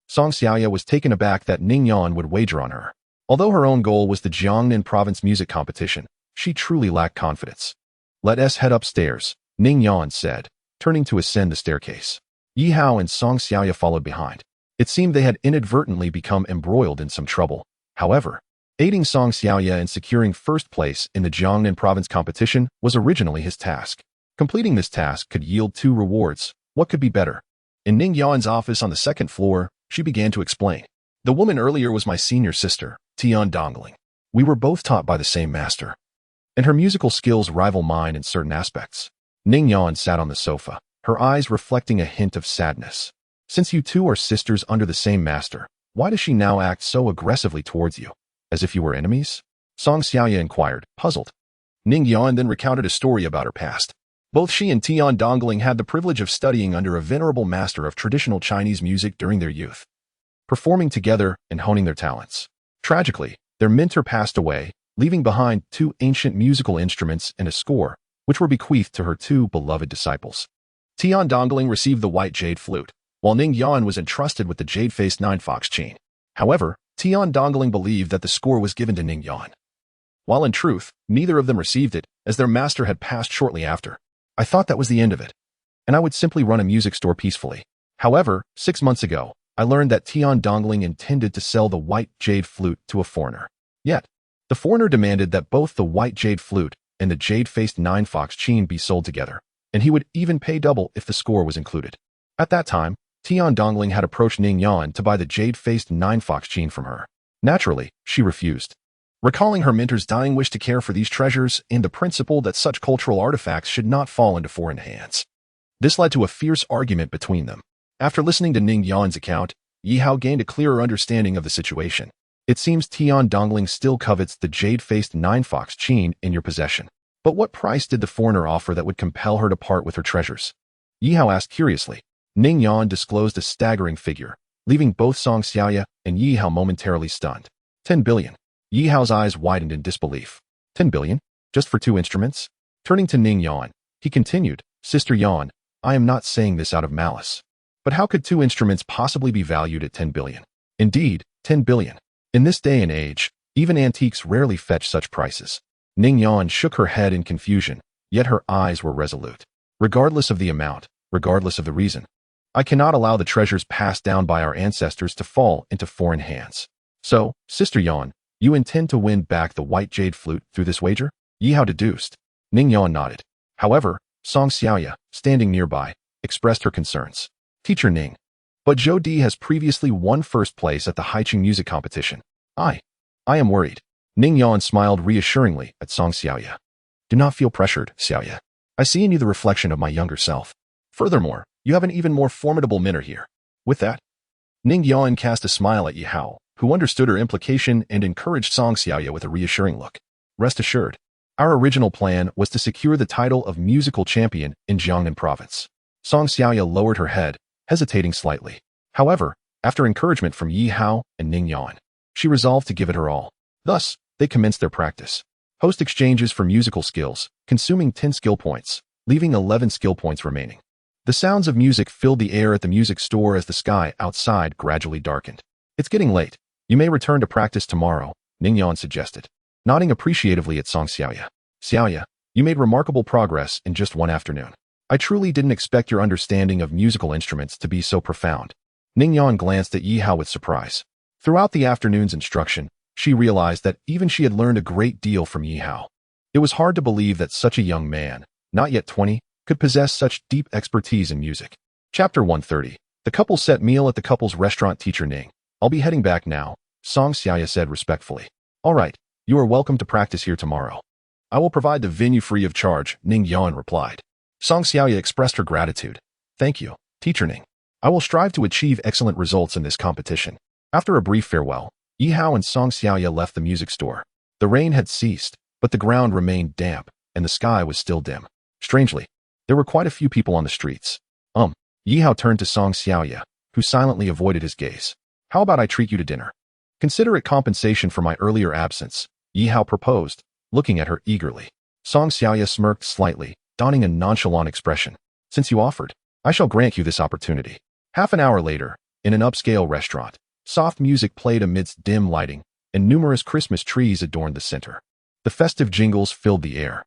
Song Xiaoye was taken aback that Ning Yan would wager on her. Although her own goal was the Jiangnan province music competition, she truly lacked confidence. "Let us head upstairs," Ning Yan said, turning to ascend the staircase. Yi Hao and Song Xiaoye followed behind. It seemed they had inadvertently become embroiled in some trouble. However, aiding Song Xiaoye in securing first place in the Jiangnan province competition was originally his task. Completing this task could yield 2 rewards. What could be better? In Ning Yan's office on the 2nd floor, she began to explain. "The woman earlier was my senior sister, Tian Dongling. We were both taught by the same master, and her musical skills rival mine in certain aspects." Ning Yan sat on the sofa, her eyes reflecting a hint of sadness. "Since you two are sisters under the same master, why does she now act so aggressively towards you? As if you were enemies?" Song Xiaoye inquired, puzzled. Ning Yan then recounted a story about her past. Both she and Tian Dongling had the privilege of studying under a venerable master of traditional Chinese music during their youth, performing together and honing their talents. Tragically, their mentor passed away, leaving behind 2 ancient musical instruments and a score, which were bequeathed to her 2 beloved disciples. Tian Dongling received the white jade flute, while Ning Yan was entrusted with the jade-faced 9-fox chain. However, Tian Dongling believed that the score was given to Ning Yan, while in truth, neither of them received it, as their master had passed shortly after. "I thought that was the end of it, and I would simply run a music store peacefully. However, 6 months ago, I learned that Tian Dongling intended to sell the white jade flute to a foreigner. Yet, the foreigner demanded that both the white jade flute and the jade-faced 9-fox chain be sold together, and he would even pay double if the score was included. At that time, Tian Dongling had approached Ning Yan to buy the jade-faced 9-fox chain from her. Naturally, she refused, recalling her mentor's dying wish to care for these treasures and the principle that such cultural artifacts should not fall into foreign hands. This led to a fierce argument between them. After listening to Ning Yan's account, Yi Hao gained a clearer understanding of the situation. It seems Tian Dongling still covets the jade-faced 9-fox chain in your possession. But what price did the foreigner offer that would compel her to part with her treasures? Yi Hao asked curiously. Ning Yan disclosed a staggering figure, leaving both Song Xiaoye and Yi Hao momentarily stunned. 10 billion. Yi Hao's eyes widened in disbelief. 10 billion? Just for 2 instruments? Turning to Ning Yan, he continued, "Sister Yan, I am not saying this out of malice. But how could 2 instruments possibly be valued at 10 billion? Indeed, 10 billion. In this day and age, even antiques rarely fetch such prices." Ning Yan shook her head in confusion, yet her eyes were resolute. "Regardless of the amount, regardless of the reason, I cannot allow the treasures passed down by our ancestors to fall into foreign hands. So, Sister Yan, You intend to win back the white jade flute through this wager? Yi Hao deduced. Ning Yan nodded. However, Song Xiaoya, standing nearby, expressed her concerns. Teacher Ning. But Zhou Di has previously won first place at the Haiqing music competition. I am worried. Ning Yan smiled reassuringly at Song Xiaoya. Do not feel pressured, Xiaoya. I see in you the reflection of my younger self. Furthermore, you have an even more formidable mentor here. With that, Ning Yan cast a smile at Yi Hao, who understood her implication and encouraged Song Xiaoya with a reassuring look. Rest assured, our original plan was to secure the title of musical champion in Jiangnan province. Song Xiaoya lowered her head, hesitating slightly. However, after encouragement from Yi Hao and Ning Yan, she resolved to give it her all. Thus, they commenced their practice. Host exchanges for musical skills, consuming 10 skill points, leaving 11 skill points remaining. The sounds of music filled the air at the music store as the sky outside gradually darkened. It's getting late. You may return to practice tomorrow, Ning Yan suggested, nodding appreciatively at Song Xiaoya. Xiaoya, you made remarkable progress in just one afternoon. I truly didn't expect your understanding of musical instruments to be so profound. Ning Yan glanced at Yi Hao with surprise. Throughout the afternoon's instruction, she realized that even she had learned a great deal from Yi Hao. It was hard to believe that such a young man, not yet 20, could possess such deep expertise in music. Chapter 130. The couple set meal at the couple's restaurant. Teacher Ning. I'll be heading back now, Song Xiaoya said respectfully. All right, you are welcome to practice here tomorrow. I will provide the venue free of charge, Ning Yan replied. Song Xiaoya expressed her gratitude. Thank you, Teacher Ning. I will strive to achieve excellent results in this competition. After a brief farewell, Yi Hao and Song Xiaoya left the music store. The rain had ceased, but the ground remained damp, and the sky was still dim. Strangely, there were quite a few people on the streets. Yi Hao turned to Song Xiaoya, who silently avoided his gaze. How about I treat you to dinner? Consider it compensation for my earlier absence, Yi Hao proposed, looking at her eagerly. Song Xiaoya smirked slightly, donning a nonchalant expression. Since you offered, I shall grant you this opportunity. Half an hour later, in an upscale restaurant, soft music played amidst dim lighting, and numerous Christmas trees adorned the center. The festive jingles filled the air.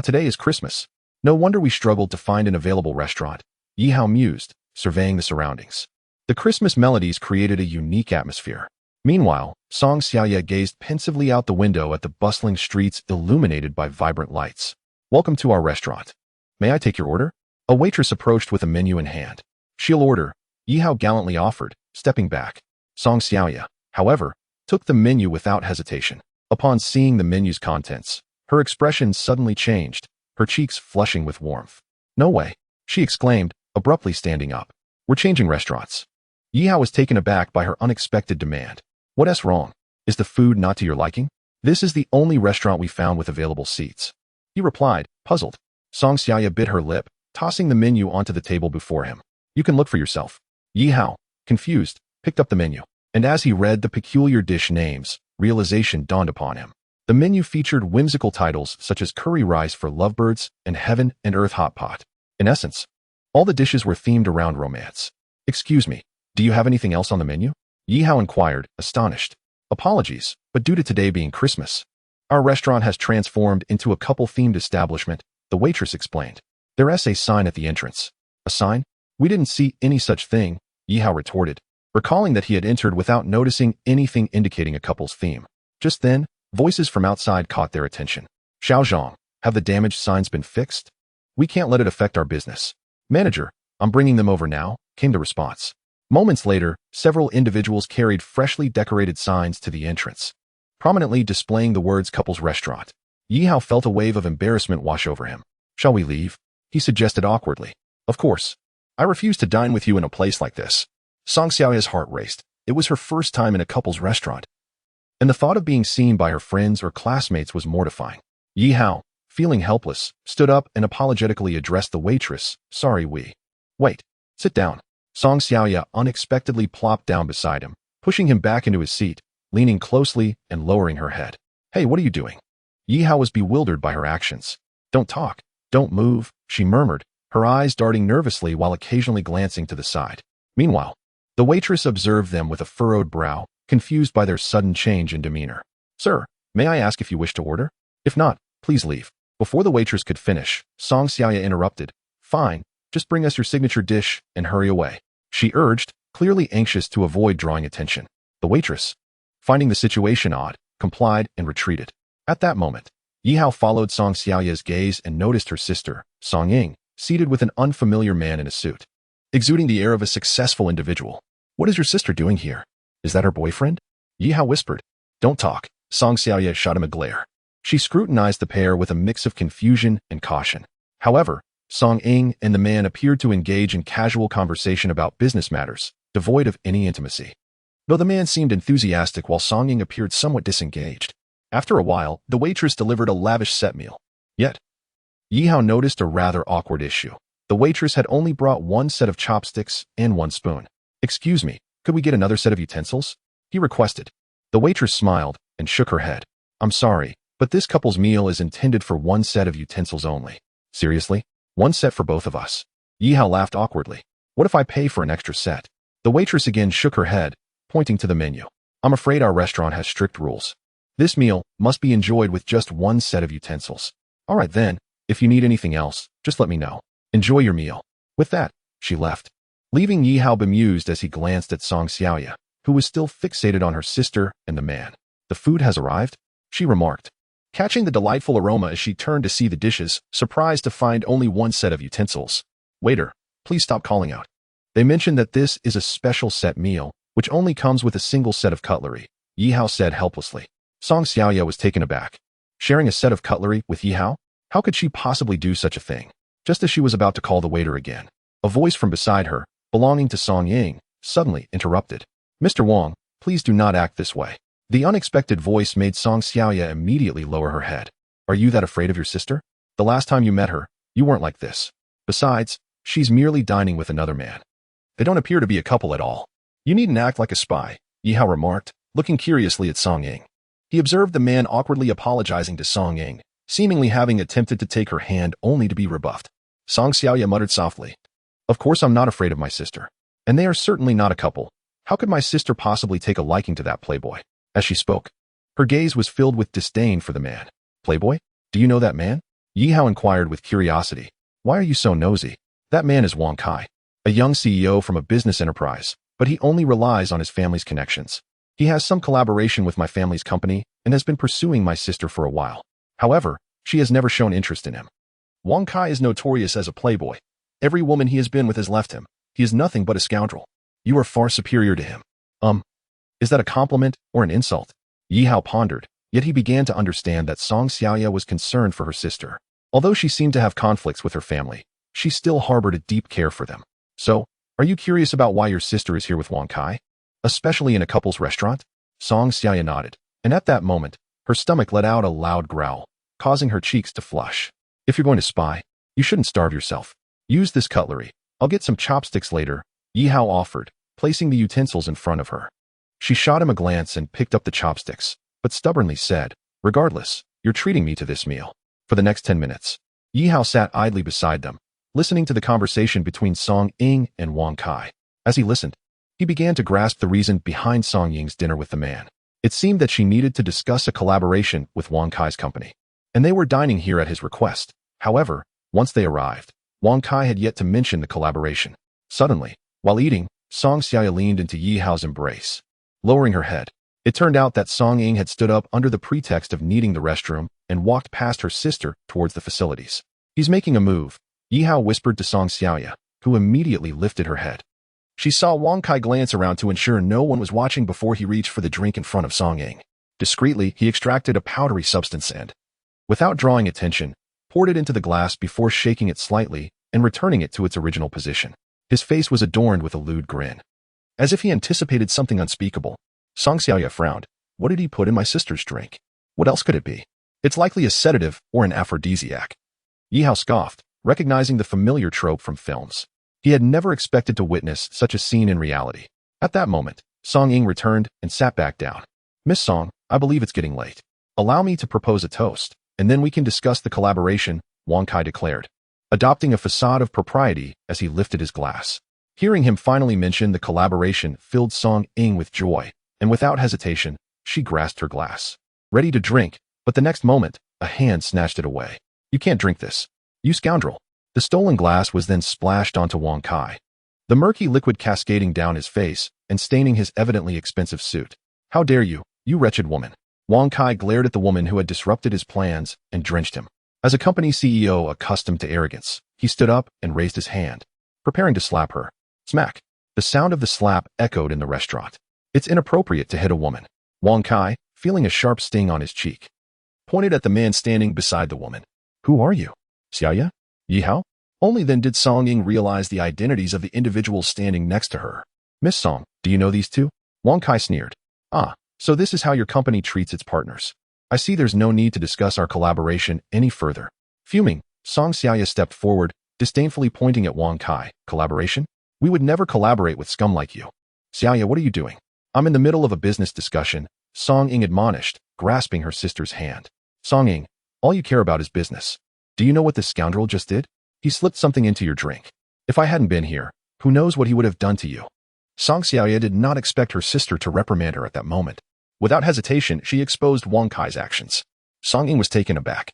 Today is Christmas. No wonder we struggled to find an available restaurant, Yi Hao mused, surveying the surroundings. The Christmas melodies created a unique atmosphere. Meanwhile, Song Xiaoya gazed pensively out the window at the bustling streets illuminated by vibrant lights. Welcome to our restaurant. May I take your order? A waitress approached with a menu in hand. She'll order, Yi Hao gallantly offered, stepping back. Song Xiaoya, however, took the menu without hesitation. Upon seeing the menu's contents, her expression suddenly changed, her cheeks flushing with warmth. No way, she exclaimed, abruptly standing up. We're changing restaurants. Yi Hao was taken aback by her unexpected demand. What's wrong? Is the food not to your liking? This is the only restaurant we found with available seats. He replied, puzzled. Song Xiaoya bit her lip, tossing the menu onto the table before him. You can look for yourself. Yi Hao, confused, picked up the menu. And as he read the peculiar dish names, realization dawned upon him. The menu featured whimsical titles such as curry rice for lovebirds and heaven and earth hot pot. In essence, all the dishes were themed around romance. Excuse me, do you have anything else on the menu? Yi Hao inquired, astonished. Apologies, but due to today being Christmas, our restaurant has transformed into a couple-themed establishment, the waitress explained. There's a sign at the entrance. A sign? We didn't see any such thing, Yi Hao retorted, recalling that he had entered without noticing anything indicating a couple's theme. Just then, voices from outside caught their attention. Xiaozhong, have the damaged signs been fixed? We can't let it affect our business. Manager, I'm bringing them over now, came the response. Moments later, several individuals carried freshly decorated signs to the entrance, prominently displaying the words couple's restaurant. Yi Hao felt a wave of embarrassment wash over him. Shall we leave? He suggested awkwardly. Of course. I refuse to dine with you in a place like this. Song Xiaoya's heart raced. It was her first time in a couple's restaurant, and the thought of being seen by her friends or classmates was mortifying. Yi Hao, feeling helpless, stood up and apologetically addressed the waitress. Sorry, Wait. Sit down. Song Xiaoya unexpectedly plopped down beside him, pushing him back into his seat, leaning closely and lowering her head. Hey, what are you doing? Yi Hao was bewildered by her actions. Don't talk. Don't move, she murmured, her eyes darting nervously while occasionally glancing to the side. Meanwhile, the waitress observed them with a furrowed brow, confused by their sudden change in demeanor. Sir, may I ask if you wish to order? If not, please leave. Before the waitress could finish, Song Xiaoya interrupted. Fine, just bring us your signature dish and hurry away, she urged, clearly anxious to avoid drawing attention. The waitress, finding the situation odd, complied, and retreated. At that moment, Yihao followed Song Xiaoya's gaze and noticed her sister, Song Ying, seated with an unfamiliar man in a suit, exuding the air of a successful individual. What is your sister doing here? Is that her boyfriend? Yihao whispered. Don't talk. Song Xiaoya shot him a glare. She scrutinized the pair with a mix of confusion and caution. However, Song Ying and the man appeared to engage in casual conversation about business matters, devoid of any intimacy. Though the man seemed enthusiastic while Song Ying appeared somewhat disengaged. After a while, the waitress delivered a lavish set meal. Yet, Yihao noticed a rather awkward issue. The waitress had only brought one set of chopsticks and one spoon. Excuse me, could we get another set of utensils? He requested. The waitress smiled and shook her head. I'm sorry, but this couple's meal is intended for one set of utensils only. Seriously? One set for both of us? Yihao laughed awkwardly. What if I pay for an extra set? The waitress again shook her head, pointing to the menu. I'm afraid our restaurant has strict rules. This meal must be enjoyed with just one set of utensils. All right then, if you need anything else, just let me know. Enjoy your meal. With that, she left, leaving Yihao bemused as he glanced at Song Xiaoya, who was still fixated on her sister and the man. The food has arrived, she remarked, catching the delightful aroma as she turned to see the dishes, surprised to find only one set of utensils. Waiter, please stop calling out. They mentioned that this is a special set meal, which only comes with a single set of cutlery, Yihao said helplessly. Song Xiaoya was taken aback. Sharing a set of cutlery with Yihao? How could she possibly do such a thing? Just as she was about to call the waiter again, a voice from beside her, belonging to Song Ying, suddenly interrupted. Mr. Wang, please do not act this way. The unexpected voice made Song Xiaoya immediately lower her head. Are you that afraid of your sister? The last time you met her, you weren't like this. Besides, she's merely dining with another man. They don't appear to be a couple at all. You needn't act like a spy, Yihao remarked, looking curiously at Song Ying. He observed the man awkwardly apologizing to Song Ying, seemingly having attempted to take her hand only to be rebuffed. Song Xiaoya muttered softly. Of course I'm not afraid of my sister. And they are certainly not a couple. How could my sister possibly take a liking to that playboy? As she spoke, her gaze was filled with disdain for the man. Playboy? Do you know that man? Yihao inquired with curiosity. Why are you so nosy? That man is Wang Kai, a young CEO from a business enterprise, but he only relies on his family's connections. He has some collaboration with my family's company and has been pursuing my sister for a while. However, she has never shown interest in him. Wang Kai is notorious as a playboy. Every woman he has been with has left him. He is nothing but a scoundrel. You are far superior to him. Is that a compliment or an insult? Yihao pondered, yet he began to understand that Song Xiaoya was concerned for her sister. Although she seemed to have conflicts with her family, she still harbored a deep care for them. So, are you curious about why your sister is here with Wang Kai? Especially in a couple's restaurant? Song Xiaoya nodded, and at that moment, her stomach let out a loud growl, causing her cheeks to flush. If you're going to spy, you shouldn't starve yourself. Use this cutlery. I'll get some chopsticks later, Yihao offered, placing the utensils in front of her. She shot him a glance and picked up the chopsticks, but stubbornly said, regardless, you're treating me to this meal. For the next 10 minutes, Yihao sat idly beside them, listening to the conversation between Song Ying and Wang Kai. As he listened, he began to grasp the reason behind Song Ying's dinner with the man. It seemed that she needed to discuss a collaboration with Wang Kai's company, and they were dining here at his request. However, once they arrived, Wang Kai had yet to mention the collaboration. Suddenly, while eating, Song Xiaoya leaned into Yihao's embrace. Lowering her head, it turned out that Song Ying had stood up under the pretext of needing the restroom and walked past her sister towards the facilities. He's making a move, Yihao whispered to Song Xiaoya, who immediately lifted her head. She saw Wang Kai glance around to ensure no one was watching before he reached for the drink in front of Song Ying. Discreetly, he extracted a powdery substance and, without drawing attention, poured it into the glass before shaking it slightly and returning it to its original position. His face was adorned with a lewd grin. As if he anticipated something unspeakable, Song Xiaoya frowned. What did he put in my sister's drink? What else could it be? It's likely a sedative or an aphrodisiac. Yihao scoffed, recognizing the familiar trope from films. He had never expected to witness such a scene in reality. At that moment, Song Ying returned and sat back down. Miss Song, I believe it's getting late. Allow me to propose a toast, and then we can discuss the collaboration, Wang Kai declared, adopting a facade of propriety as he lifted his glass. Hearing him finally mention the collaboration filled Song Ying with joy, and without hesitation, she grasped her glass, ready to drink, but the next moment, a hand snatched it away. You can't drink this, you scoundrel. The stolen glass was then splashed onto Wang Kai, the murky liquid cascading down his face and staining his evidently expensive suit. How dare you, you wretched woman. Wang Kai glared at the woman who had disrupted his plans and drenched him. As a company CEO accustomed to arrogance, he stood up and raised his hand, preparing to slap her. Smack. The sound of the slap echoed in the restaurant. It's inappropriate to hit a woman. Wang Kai, feeling a sharp sting on his cheek, pointed at the man standing beside the woman. Who are you? Xia? Yi Hao? Only then did Song Ying realize the identities of the individuals standing next to her. Miss Song, do you know these two? Wang Kai sneered. Ah, so this is how your company treats its partners. I see there's no need to discuss our collaboration any further. Fuming, Song Xiaya stepped forward, disdainfully pointing at Wang Kai. Collaboration? We would never collaborate with scum like you. Xiaya, what are you doing? I'm in the middle of a business discussion, Song Ying admonished, grasping her sister's hand. Song Ying, all you care about is business. Do you know what this scoundrel just did? He slipped something into your drink. If I hadn't been here, who knows what he would have done to you? Song Xiaoya did not expect her sister to reprimand her at that moment. Without hesitation, she exposed Wang Kai's actions. Song Ying was taken aback,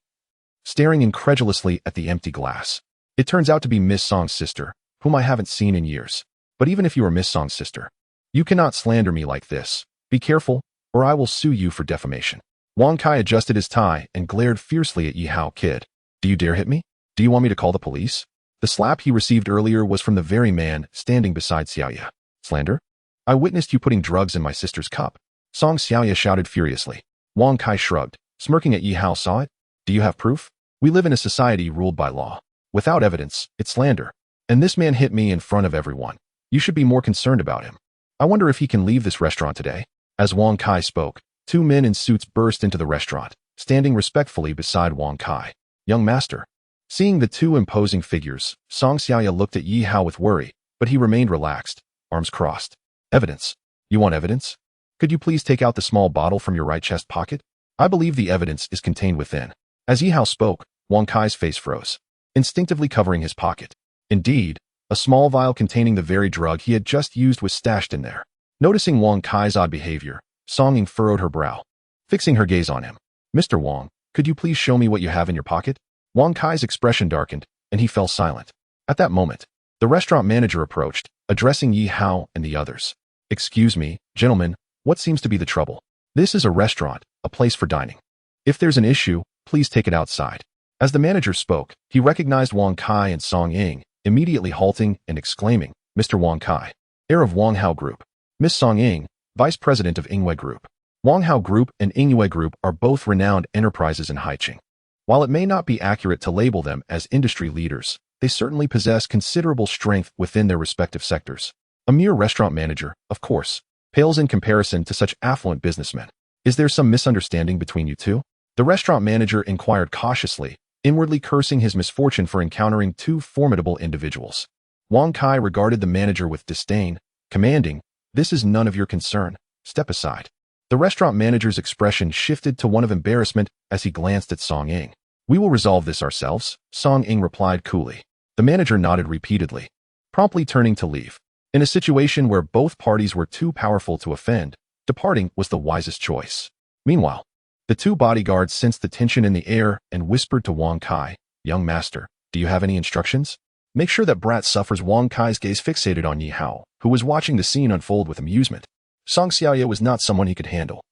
staring incredulously at the empty glass. It turns out to be Miss Song's sister, whom I haven't seen in years. But even if you are Miss Song's sister, you cannot slander me like this. Be careful, or I will sue you for defamation. Wang Kai adjusted his tie and glared fiercely at Yi Hao. Kid, do you dare hit me? Do you want me to call the police? The slap he received earlier was from the very man standing beside Xiaoya. Slander? I witnessed you putting drugs in my sister's cup. Song Xiaoya shouted furiously. Wang Kai shrugged, smirking at Yi Hao. Saw it? Do you have proof? We live in a society ruled by law. Without evidence, it's slander. And this man hit me in front of everyone. You should be more concerned about him. I wonder if he can leave this restaurant today. As Wang Kai spoke, two men in suits burst into the restaurant, standing respectfully beside Wang Kai. Young master. Seeing the two imposing figures, Song Xiaoya looked at Yi Hao with worry, but he remained relaxed, arms crossed. Evidence. You want evidence? Could you please take out the small bottle from your right chest pocket? I believe the evidence is contained within. As Yi Hao spoke, Wang Kai's face froze, instinctively covering his pocket. Indeed, a small vial containing the very drug he had just used was stashed in there. Noticing Wang Kai's odd behavior, Song Ying furrowed her brow, fixing her gaze on him. Mr. Wang, could you please show me what you have in your pocket? Wang Kai's expression darkened, and he fell silent. At that moment, the restaurant manager approached, addressing Yi Hao and the others. Excuse me, gentlemen, what seems to be the trouble? This is a restaurant, a place for dining. If there's an issue, please take it outside. As the manager spoke, he recognized Wang Kai and Song Ying, immediately halting and exclaiming, Mr. Wang Kai, heir of Wang Hao Group. Miss Song Ying, vice president of Yingwei Group. Wang Hao Group and Yingwei Group are both renowned enterprises in Haiqing. While it may not be accurate to label them as industry leaders, they certainly possess considerable strength within their respective sectors. A mere restaurant manager, of course, pales in comparison to such affluent businessmen. Is there some misunderstanding between you two? The restaurant manager inquired cautiously, inwardly cursing his misfortune for encountering two formidable individuals. Wang Kai regarded the manager with disdain, commanding, This is none of your concern. Step aside. The restaurant manager's expression shifted to one of embarrassment as he glanced at Song Ying. We will resolve this ourselves, Song Ying replied coolly. The manager nodded repeatedly, promptly turning to leave. In a situation where both parties were too powerful to offend, departing was the wisest choice. Meanwhile, the two bodyguards sensed the tension in the air and whispered to Wang Kai, Young master, do you have any instructions? Make sure that brat suffers. Wang Kai's gaze fixated on Yi Hao, who was watching the scene unfold with amusement. Song Xiaoya was not someone he could handle.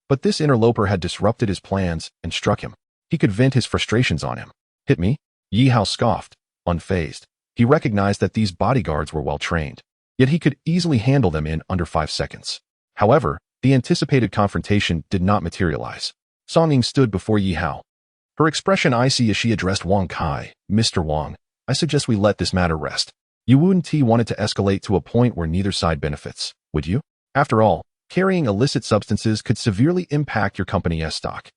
But this interloper had disrupted his plans and struck him. He could vent his frustrations on him. Hit me? Yi Hao scoffed, unfazed. He recognized that these bodyguards were well trained, yet he could easily handle them in under 5 seconds. However, the anticipated confrontation did not materialize. Song Ying stood before Yi Hao, her expression icy as she addressed Wang Kai. Mr. Wang, I suggest we let this matter rest. You wouldn't wanted to escalate to a point where neither side benefits, would you? After all, carrying illicit substances could severely impact your company's stock,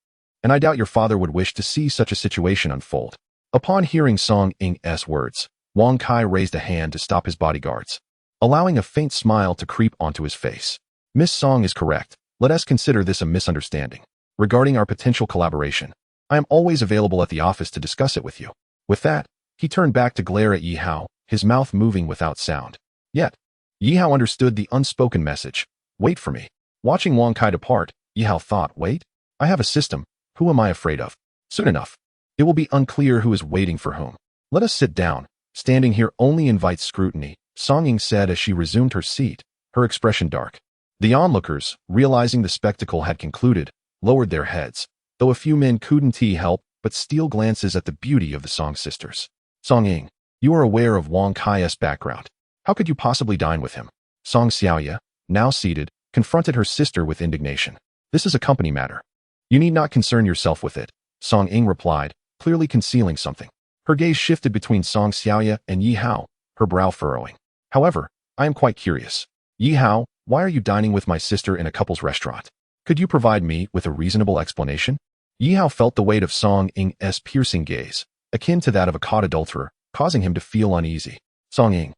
and I doubt your father would wish to see such a situation unfold. Upon hearing Song Ying's words, Wang Kai raised a hand to stop his bodyguards, allowing a faint smile to creep onto his face. Miss Song is correct. Let us consider this a misunderstanding. Regarding our potential collaboration, I am always available at the office to discuss it with you. With that, he turned back to glare at Yi Hao, his mouth moving without sound. Yet, Yi Hao understood the unspoken message. Wait for me. Watching Wang Kai depart, Yi Hao thought, wait? I have a system. Who am I afraid of? Soon enough, it will be unclear who is waiting for whom. Let us sit down. Standing here only invites scrutiny, Song Ying said as she resumed her seat, her expression dark. The onlookers, realizing the spectacle had concluded, lowered their heads, though a few men couldn't help but steal glances at the beauty of the Song sisters. Song Ying, you are aware of Wang Kai's background. How could you possibly dine with him? Song Xiaoya, now seated, confronted her sister with indignation. This is a company matter. You need not concern yourself with it, Song Ying replied, clearly concealing something. Her gaze shifted between Song Xiaoya and Yi Hao, her brow furrowing. However, I am quite curious. Yi Hao, why are you dining with my sister in a couple's restaurant? Could you provide me with a reasonable explanation? Yi Hao felt the weight of Song Ying's piercing gaze, akin to that of a caught adulterer, causing him to feel uneasy. Song Ying,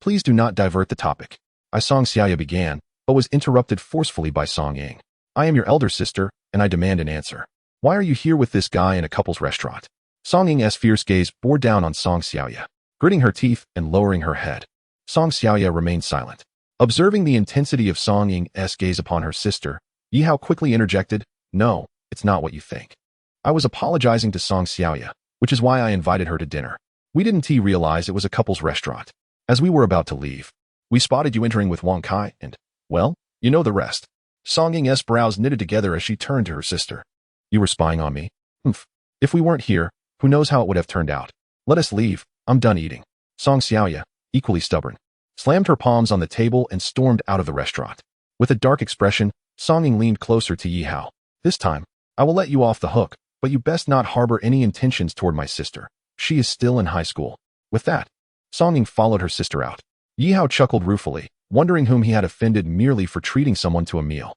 please do not divert the topic. Song Xiaoya began, but was interrupted forcefully by Song Ying. I am your elder sister, and I demand an answer. Why are you here with this guy in a couple's restaurant? Song Ying's fierce gaze bore down on Song Xiaoya, gritting her teeth and lowering her head. Song Xiaoya remained silent. Observing the intensity of Song Ying's gaze upon her sister, Yi Hao quickly interjected, No, it's not what you think. I was apologizing to Song Xiaoya, which is why I invited her to dinner. We didn't realize it was a couple's restaurant. As we were about to leave, we spotted you entering with Wang Kai and, well, you know the rest. Song Ying's brows knitted together as she turned to her sister. You were spying on me? Humph. If we weren't here, who knows how it would have turned out. Let us leave. I'm done eating. Song Xiaoya, equally stubborn, slammed her palms on the table and stormed out of the restaurant. With a dark expression, Song Ying leaned closer to Yi Hao. This time, I will let you off the hook, but you best not harbor any intentions toward my sister. She is still in high school. With that, Song Ying followed her sister out. Yi Hao chuckled ruefully, wondering whom he had offended merely for treating someone to a meal.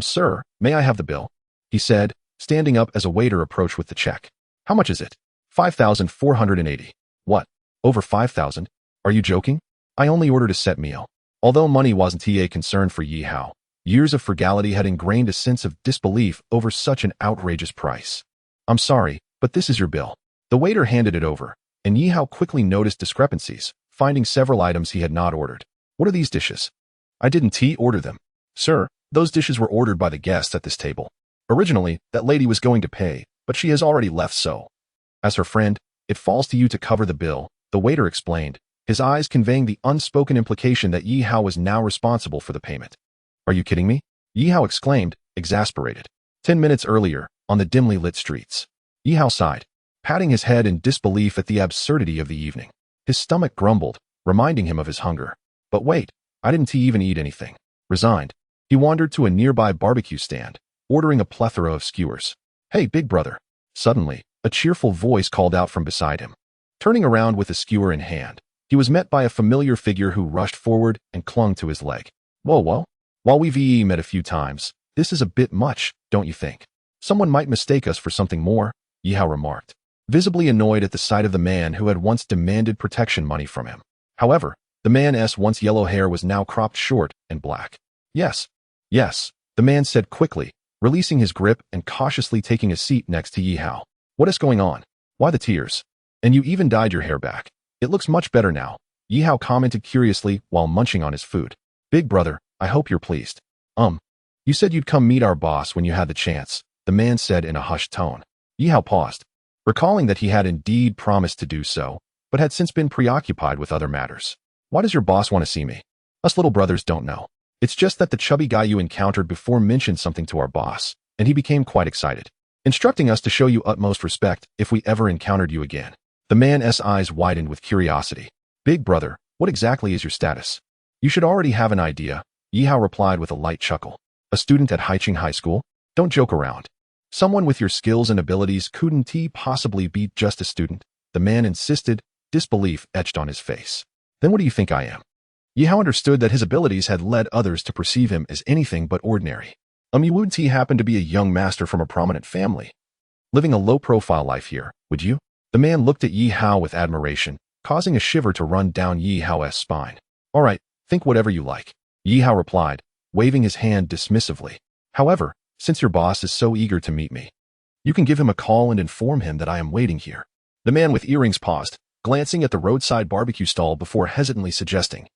Sir, may I have the bill? He said, standing up as a waiter approached with the check. How much is it? 5,480. What? Over 5,000? Are you joking? I only ordered a set meal. Although money wasn't a concern for Yi Hao, years of frugality had ingrained a sense of disbelief over such an outrageous price. I'm sorry, but this is your bill. The waiter handed it over, and Yi Hao quickly noticed discrepancies, finding several items he had not ordered. What are these dishes? I didn't order them. Sir, those dishes were ordered by the guests at this table. Originally, that lady was going to pay, but she has already left so. As her friend, it falls to you to cover the bill, the waiter explained, his eyes conveying the unspoken implication that Yi Hao was now responsible for the payment. Are you kidding me? Yi Hao exclaimed, exasperated. 10 minutes earlier, on the dimly lit streets. Yi Hao sighed, patting his head in disbelief at the absurdity of the evening. His stomach grumbled, reminding him of his hunger. But wait, I didn't even eat anything. Resigned, he wandered to a nearby barbecue stand, ordering a plethora of skewers. Hey, big brother. Suddenly, a cheerful voice called out from beside him. Turning around with a skewer in hand, he was met by a familiar figure who rushed forward and clung to his leg. Whoa. While we've met a few times, this is a bit much, don't you think? Someone might mistake us for something more, Yi Hao remarked, visibly annoyed at the sight of the man who had once demanded protection money from him. However, the man's once yellow hair was now cropped short and black. Yes, the man said quickly, releasing his grip and cautiously taking a seat next to Yi Hao. What is going on? Why the tears? And you even dyed your hair back. It looks much better now, Yi Hao commented curiously while munching on his food. Big brother, I hope you're pleased. You said you'd come meet our boss when you had the chance, the man said in a hushed tone. Yi Hao paused, recalling that he had indeed promised to do so, but had since been preoccupied with other matters. Why does your boss want to see me? Us little brothers don't know. It's just that the chubby guy you encountered before mentioned something to our boss, and he became quite excited, instructing us to show you utmost respect if we ever encountered you again. The man's eyes widened with curiosity. Big brother, what exactly is your status? You should already have an idea, Yi Hao replied with a light chuckle. A student at Haicheng High School? Don't joke around. Someone with your skills and abilities couldn't possibly be just a student, the man insisted, disbelief etched on his face. Then what do you think I am? Yi Hao understood that his abilities had led others to perceive him as anything but ordinary. You wouldn't happened to be a young master from a prominent family, living a low-profile life here, would you? The man looked at Yi Hao with admiration, causing a shiver to run down Yi Hao's spine. All right, think whatever you like, Yi Hao replied, waving his hand dismissively. However, since your boss is so eager to meet me, you can give him a call and inform him that I am waiting here. The man with earrings paused, glancing at the roadside barbecue stall before hesitantly suggesting,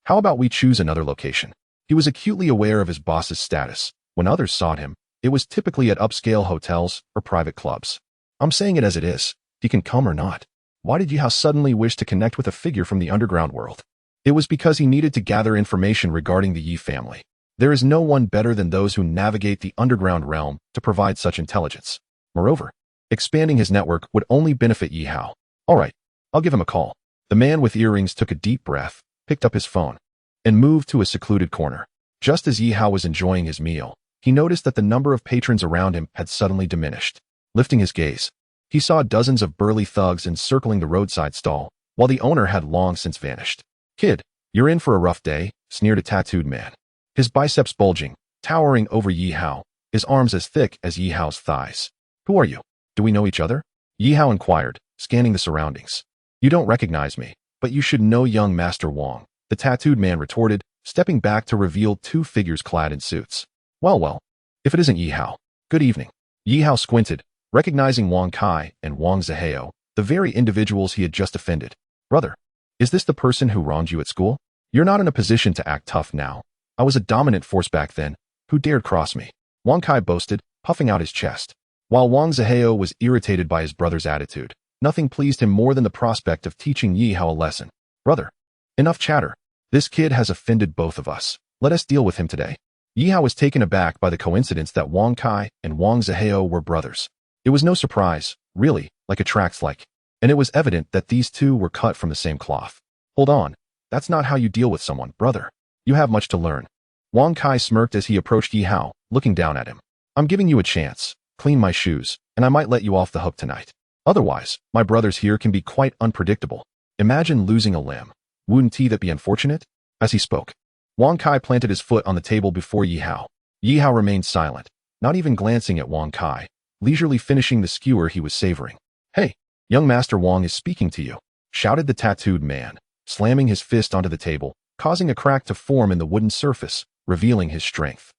how about we choose another location? He was acutely aware of his boss's status. When others sought him, it was typically at upscale hotels or private clubs. I'm saying it as it is. He can come or not. Why did Yi Hao suddenly wish to connect with a figure from the underground world? It was because he needed to gather information regarding the Yi family. There is no one better than those who navigate the underground realm to provide such intelligence. Moreover, expanding his network would only benefit Yi Hao. All right, I'll give him a call. The man with earrings took a deep breath, picked up his phone, and moved to a secluded corner. Just as Yi Hao was enjoying his meal, he noticed that the number of patrons around him had suddenly diminished. Lifting his gaze, he saw dozens of burly thugs encircling the roadside stall, while the owner had long since vanished. "Kid, you're in for a rough day," sneered a tattooed man. His biceps bulging, towering over Yi Hao, his arms as thick as Yi Hao's thighs. "Who are you? Do we know each other?" Yi Hao inquired, scanning the surroundings. "You don't recognize me, but you should know young Master Wang," the tattooed man retorted, stepping back to reveal two figures clad in suits. Well, if it isn't Yi Hao. Good evening." Yi Hao squinted, recognizing Wang Kai and Wang Zihao, the very individuals he had just offended. "Brother, is this the person who wronged you at school? You're not in a position to act tough now. I was a dominant force back then. Who dared cross me?" Wang Kai boasted, puffing out his chest. While Wang Zihao was irritated by his brother's attitude, nothing pleased him more than the prospect of teaching Yi Hao a lesson. "Brother, enough chatter. This kid has offended both of us. Let us deal with him today." Yi Hao was taken aback by the coincidence that Wang Kai and Wang Zihao were brothers. It was no surprise, really, like attracts like, and it was evident that these two were cut from the same cloth. "Hold on, that's not how you deal with someone, brother. You have much to learn." Wang Kai smirked as he approached Yi Hao, looking down at him. "I'm giving you a chance. Clean my shoes, and I might let you off the hook tonight. Otherwise, my brothers here can be quite unpredictable. Imagine losing a limb. Wouldn't that be unfortunate?" As he spoke, Wang Kai planted his foot on the table before Yi Hao. Yi Hao remained silent, not even glancing at Wang Kai, leisurely finishing the skewer he was savoring. "Hey, young Master Wang is speaking to you," shouted the tattooed man, slamming his fist onto the table, causing a crack to form in the wooden surface, revealing his strength.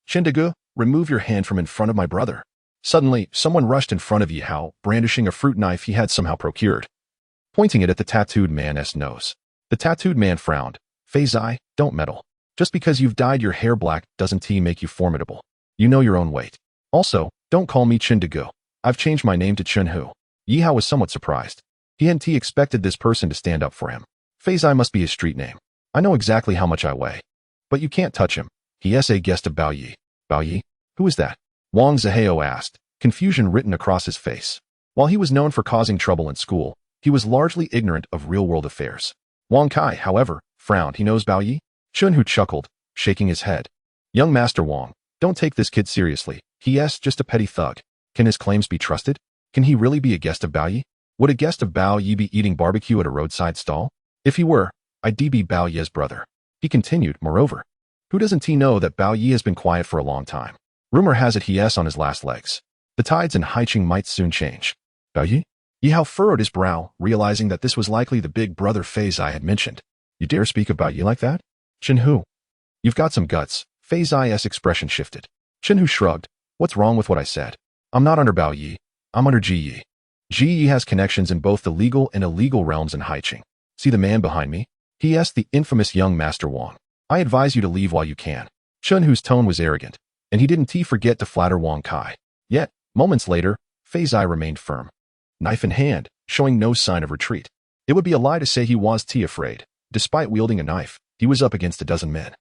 "Chindagu, remove your hand from in front of my brother." Suddenly, someone rushed in front of Yi Hao, brandishing a fruit knife he had somehow procured, pointing it at the tattooed man's nose. The tattooed man frowned. "Physique, don't meddle. Just because you've dyed your hair black doesn't make you formidable. You know your own weight. Also, don't call me Chindagu. I've changed my name to Chunhu." Yi Hao was somewhat surprised. He hadn't expected this person to stand up for him. "Physique must be his street name. I know exactly how much I weigh. But you can't touch him. He is a guest of Bao Yi." "Bao Yi? Who is that?" Wang Zihao asked, confusion written across his face. While he was known for causing trouble in school, he was largely ignorant of real-world affairs. Wang Kai, however, frowned. "He knows Bao Yi?" Chunhu chuckled, shaking his head. "Young Master Wang, don't take this kid seriously. He is just a petty thug. Can his claims be trusted? Can he really be a guest of Bao Yi? Would a guest of Bao Yi be eating barbecue at a roadside stall? If he were, I'd be Bao Yi's brother." He continued, "Moreover, who doesn't he know that Bao Yi has been quiet for a long time? Rumor has it he is on his last legs. The tides in Haicheng might soon change." "Bao Yi?" Yi Hao furrowed his brow, realizing that this was likely the big brother Physique had mentioned. "You dare speak of Bao Yi like that? Chinhu, you've got some guts." Physique's expression shifted. Chinhu shrugged. "What's wrong with what I said? I'm not under Bao Yi. I'm under Ji Yi. Ji Yi has connections in both the legal and illegal realms in Haicheng. See the man behind me? He is the infamous young Master Wang. I advise you to leave while you can." Chunhu's tone was arrogant, and he didn't forget to flatter Wang Kai. Yet, moments later, Physique remained firm, knife in hand, showing no sign of retreat. It would be a lie to say he was afraid. Despite wielding a knife, he was up against a dozen men,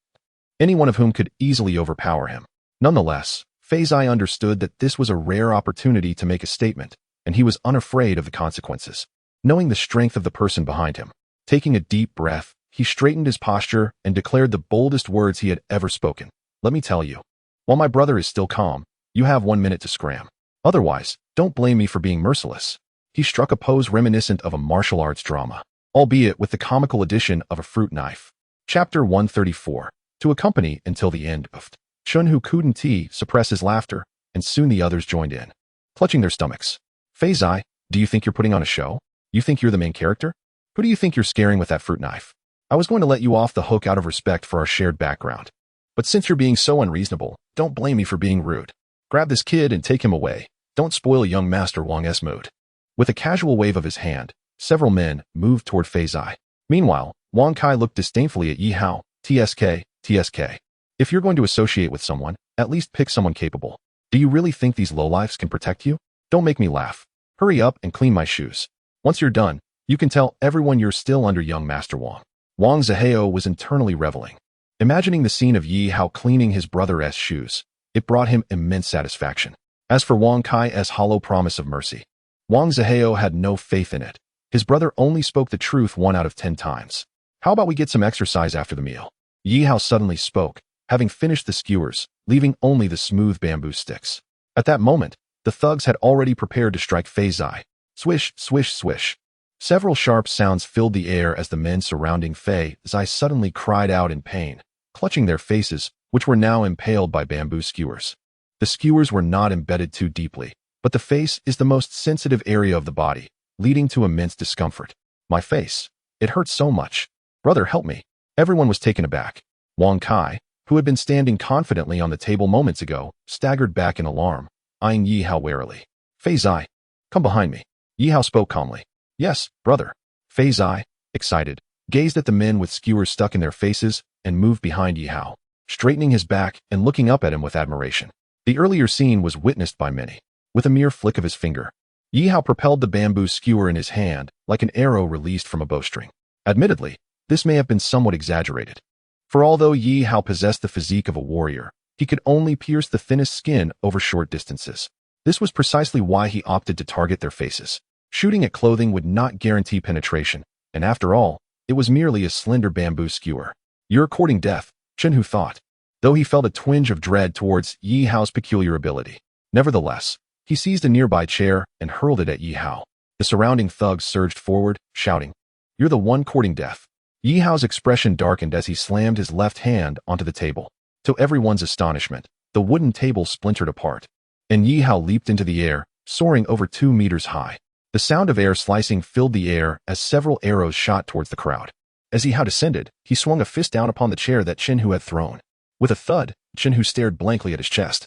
any one of whom could easily overpower him. Nonetheless, Physique understood that this was a rare opportunity to make a statement, and he was unafraid of the consequences. Knowing the strength of the person behind him, taking a deep breath, he straightened his posture and declared the boldest words he had ever spoken. "Let me tell you, while my brother is still calm, you have 1 minute to scram. Otherwise, don't blame me for being merciless." He struck a pose reminiscent of a martial arts drama, albeit with the comical addition of a fruit knife. Chapter 134. To accompany until the end of. Chunhu couldn't suppress his laughter, and soon the others joined in, clutching their stomachs. "Physique, do you think you're putting on a show? You think you're the main character? Who do you think you're scaring with that fruit knife? I was going to let you off the hook out of respect for our shared background. But since you're being so unreasonable, don't blame me for being rude. Grab this kid and take him away. Don't spoil young Master Wang's mood." With a casual wave of his hand, several men moved toward Physique. Meanwhile, Wang Kai looked disdainfully at Yi Hao. TSK. If you're going to associate with someone, at least pick someone capable. Do you really think these lowlifes can protect you? Don't make me laugh. Hurry up and clean my shoes. Once you're done, you can tell everyone you're still under young Master Wang. Wang Zihao was internally reveling. Imagining the scene of Yi Hao cleaning his brother's shoes, it brought him immense satisfaction. As for Wang Kai's hollow promise of mercy, Wang Zihao had no faith in it. His brother only spoke the truth 1 out of 10 times. How about we get some exercise after the meal? Yi Hao suddenly spoke, having finished the skewers, leaving only the smooth bamboo sticks. At that moment, the thugs had already prepared to strike Fei Zai. Swish, swish, swish. Several sharp sounds filled the air as the men surrounding Fei Zai suddenly cried out in pain, clutching their faces, which were now impaled by bamboo skewers. The skewers were not embedded too deeply, but the face is the most sensitive area of the body, leading to immense discomfort. My face. It hurts so much. Brother, help me. Everyone was taken aback. Wang Kai, who had been standing confidently on the table moments ago, staggered back in alarm, eyeing Yi Hao warily. Fei Zai, come behind me. Yi Hao spoke calmly. Yes, brother. Fei Zai, excited, gazed at the men with skewers stuck in their faces and moved behind Yi Hao, straightening his back and looking up at him with admiration. The earlier scene was witnessed by many. With a mere flick of his finger, Yi Hao propelled the bamboo skewer in his hand like an arrow released from a bowstring. Admittedly, this may have been somewhat exaggerated. For although Yi Hao possessed the physique of a warrior, he could only pierce the thinnest skin over short distances. This was precisely why he opted to target their faces. Shooting at clothing would not guarantee penetration, and after all, it was merely a slender bamboo skewer. You're courting death, Chenhu thought, though he felt a twinge of dread towards Yi Hao's peculiar ability. Nevertheless, he seized a nearby chair and hurled it at Yi Hao. The surrounding thugs surged forward, shouting, You're the one courting death. Yi Hao's expression darkened as he slammed his left hand onto the table. To everyone's astonishment, the wooden table splintered apart, and Yi Hao leaped into the air, soaring over 2 meters high. The sound of air slicing filled the air as several arrows shot towards the crowd. As Yi Hao descended, he swung a fist down upon the chair that Chenhu had thrown. With a thud, Chenhu stared blankly at his chest,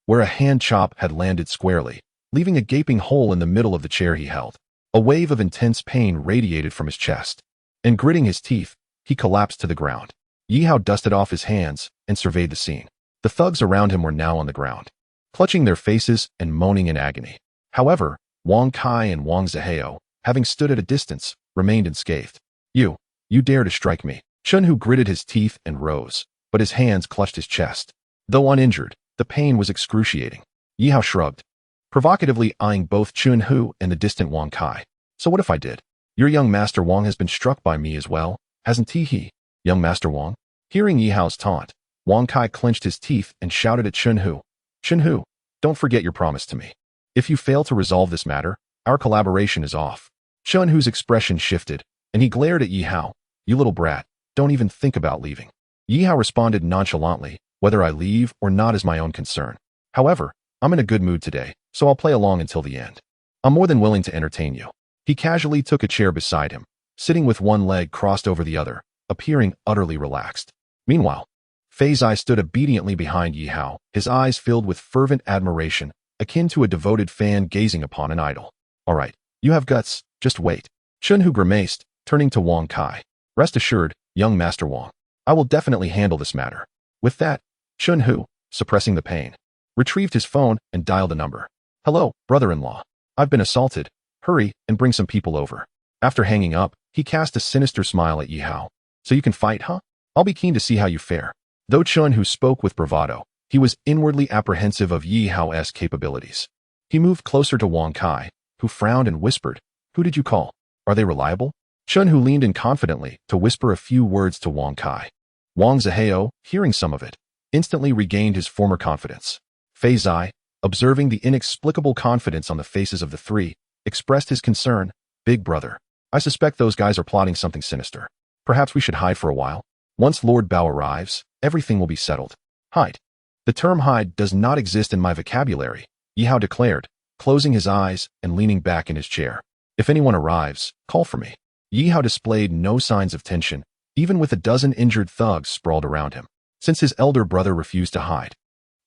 where a hand chop had landed squarely, leaving a gaping hole in the middle of the chair he held. A wave of intense pain radiated from his chest, and gritting his teeth, he collapsed to the ground. Yi Hao dusted off his hands and surveyed the scene. The thugs around him were now on the ground, clutching their faces and moaning in agony. However, Wang Kai and Wang Zihao, having stood at a distance, remained unscathed. You dare to strike me. Chenhu gritted his teeth and rose, but his hands clutched his chest. Though uninjured, the pain was excruciating. Yi Hao shrugged, provocatively eyeing both Chenhu and the distant Wang Kai. So what if I did? Your young master Wang has been struck by me as well, hasn't he? Young master Wang? Hearing Yi Hao's taunt, Wang Kai clenched his teeth and shouted at Chenhu. Chenhu, don't forget your promise to me. If you fail to resolve this matter, our collaboration is off. Chenhu's expression shifted, and he glared at Yi Hao. You little brat, don't even think about leaving. Yi Hao responded nonchalantly, whether I leave or not is my own concern. However, I'm in a good mood today, so I'll play along until the end. I'm more than willing to entertain you. He casually took a chair beside him, sitting with one leg crossed over the other, appearing utterly relaxed. Meanwhile, Fei Zai stood obediently behind Yi Hao, his eyes filled with fervent admiration, akin to a devoted fan gazing upon an idol. All right, you have guts, just wait. Chenhu grimaced, turning to Wang Kai. Rest assured, young Master Wang, I will definitely handle this matter. With that, Chenhu, suppressing the pain, retrieved his phone and dialed a number. Hello, brother-in-law. I've been assaulted. Hurry and bring some people over. After hanging up, he cast a sinister smile at Yi Hao. So you can fight, huh? I'll be keen to see how you fare. Though Chenhu spoke with bravado, he was inwardly apprehensive of Yi Hao's capabilities. He moved closer to Wang Kai, who frowned and whispered, Who did you call? Are they reliable? Chenhu leaned in confidently to whisper a few words to Wang Kai. Wang Zihao, hearing some of it, instantly regained his former confidence. Fei Zai, observing the inexplicable confidence on the faces of the three, expressed his concern. Big brother, I suspect those guys are plotting something sinister. Perhaps we should hide for a while. Once Lord Bao arrives, everything will be settled. Hide. The term hide does not exist in my vocabulary, Yi Hao declared, closing his eyes and leaning back in his chair. If anyone arrives, call for me. Yi Hao displayed no signs of tension, even with a dozen injured thugs sprawled around him. Since his elder brother refused to hide,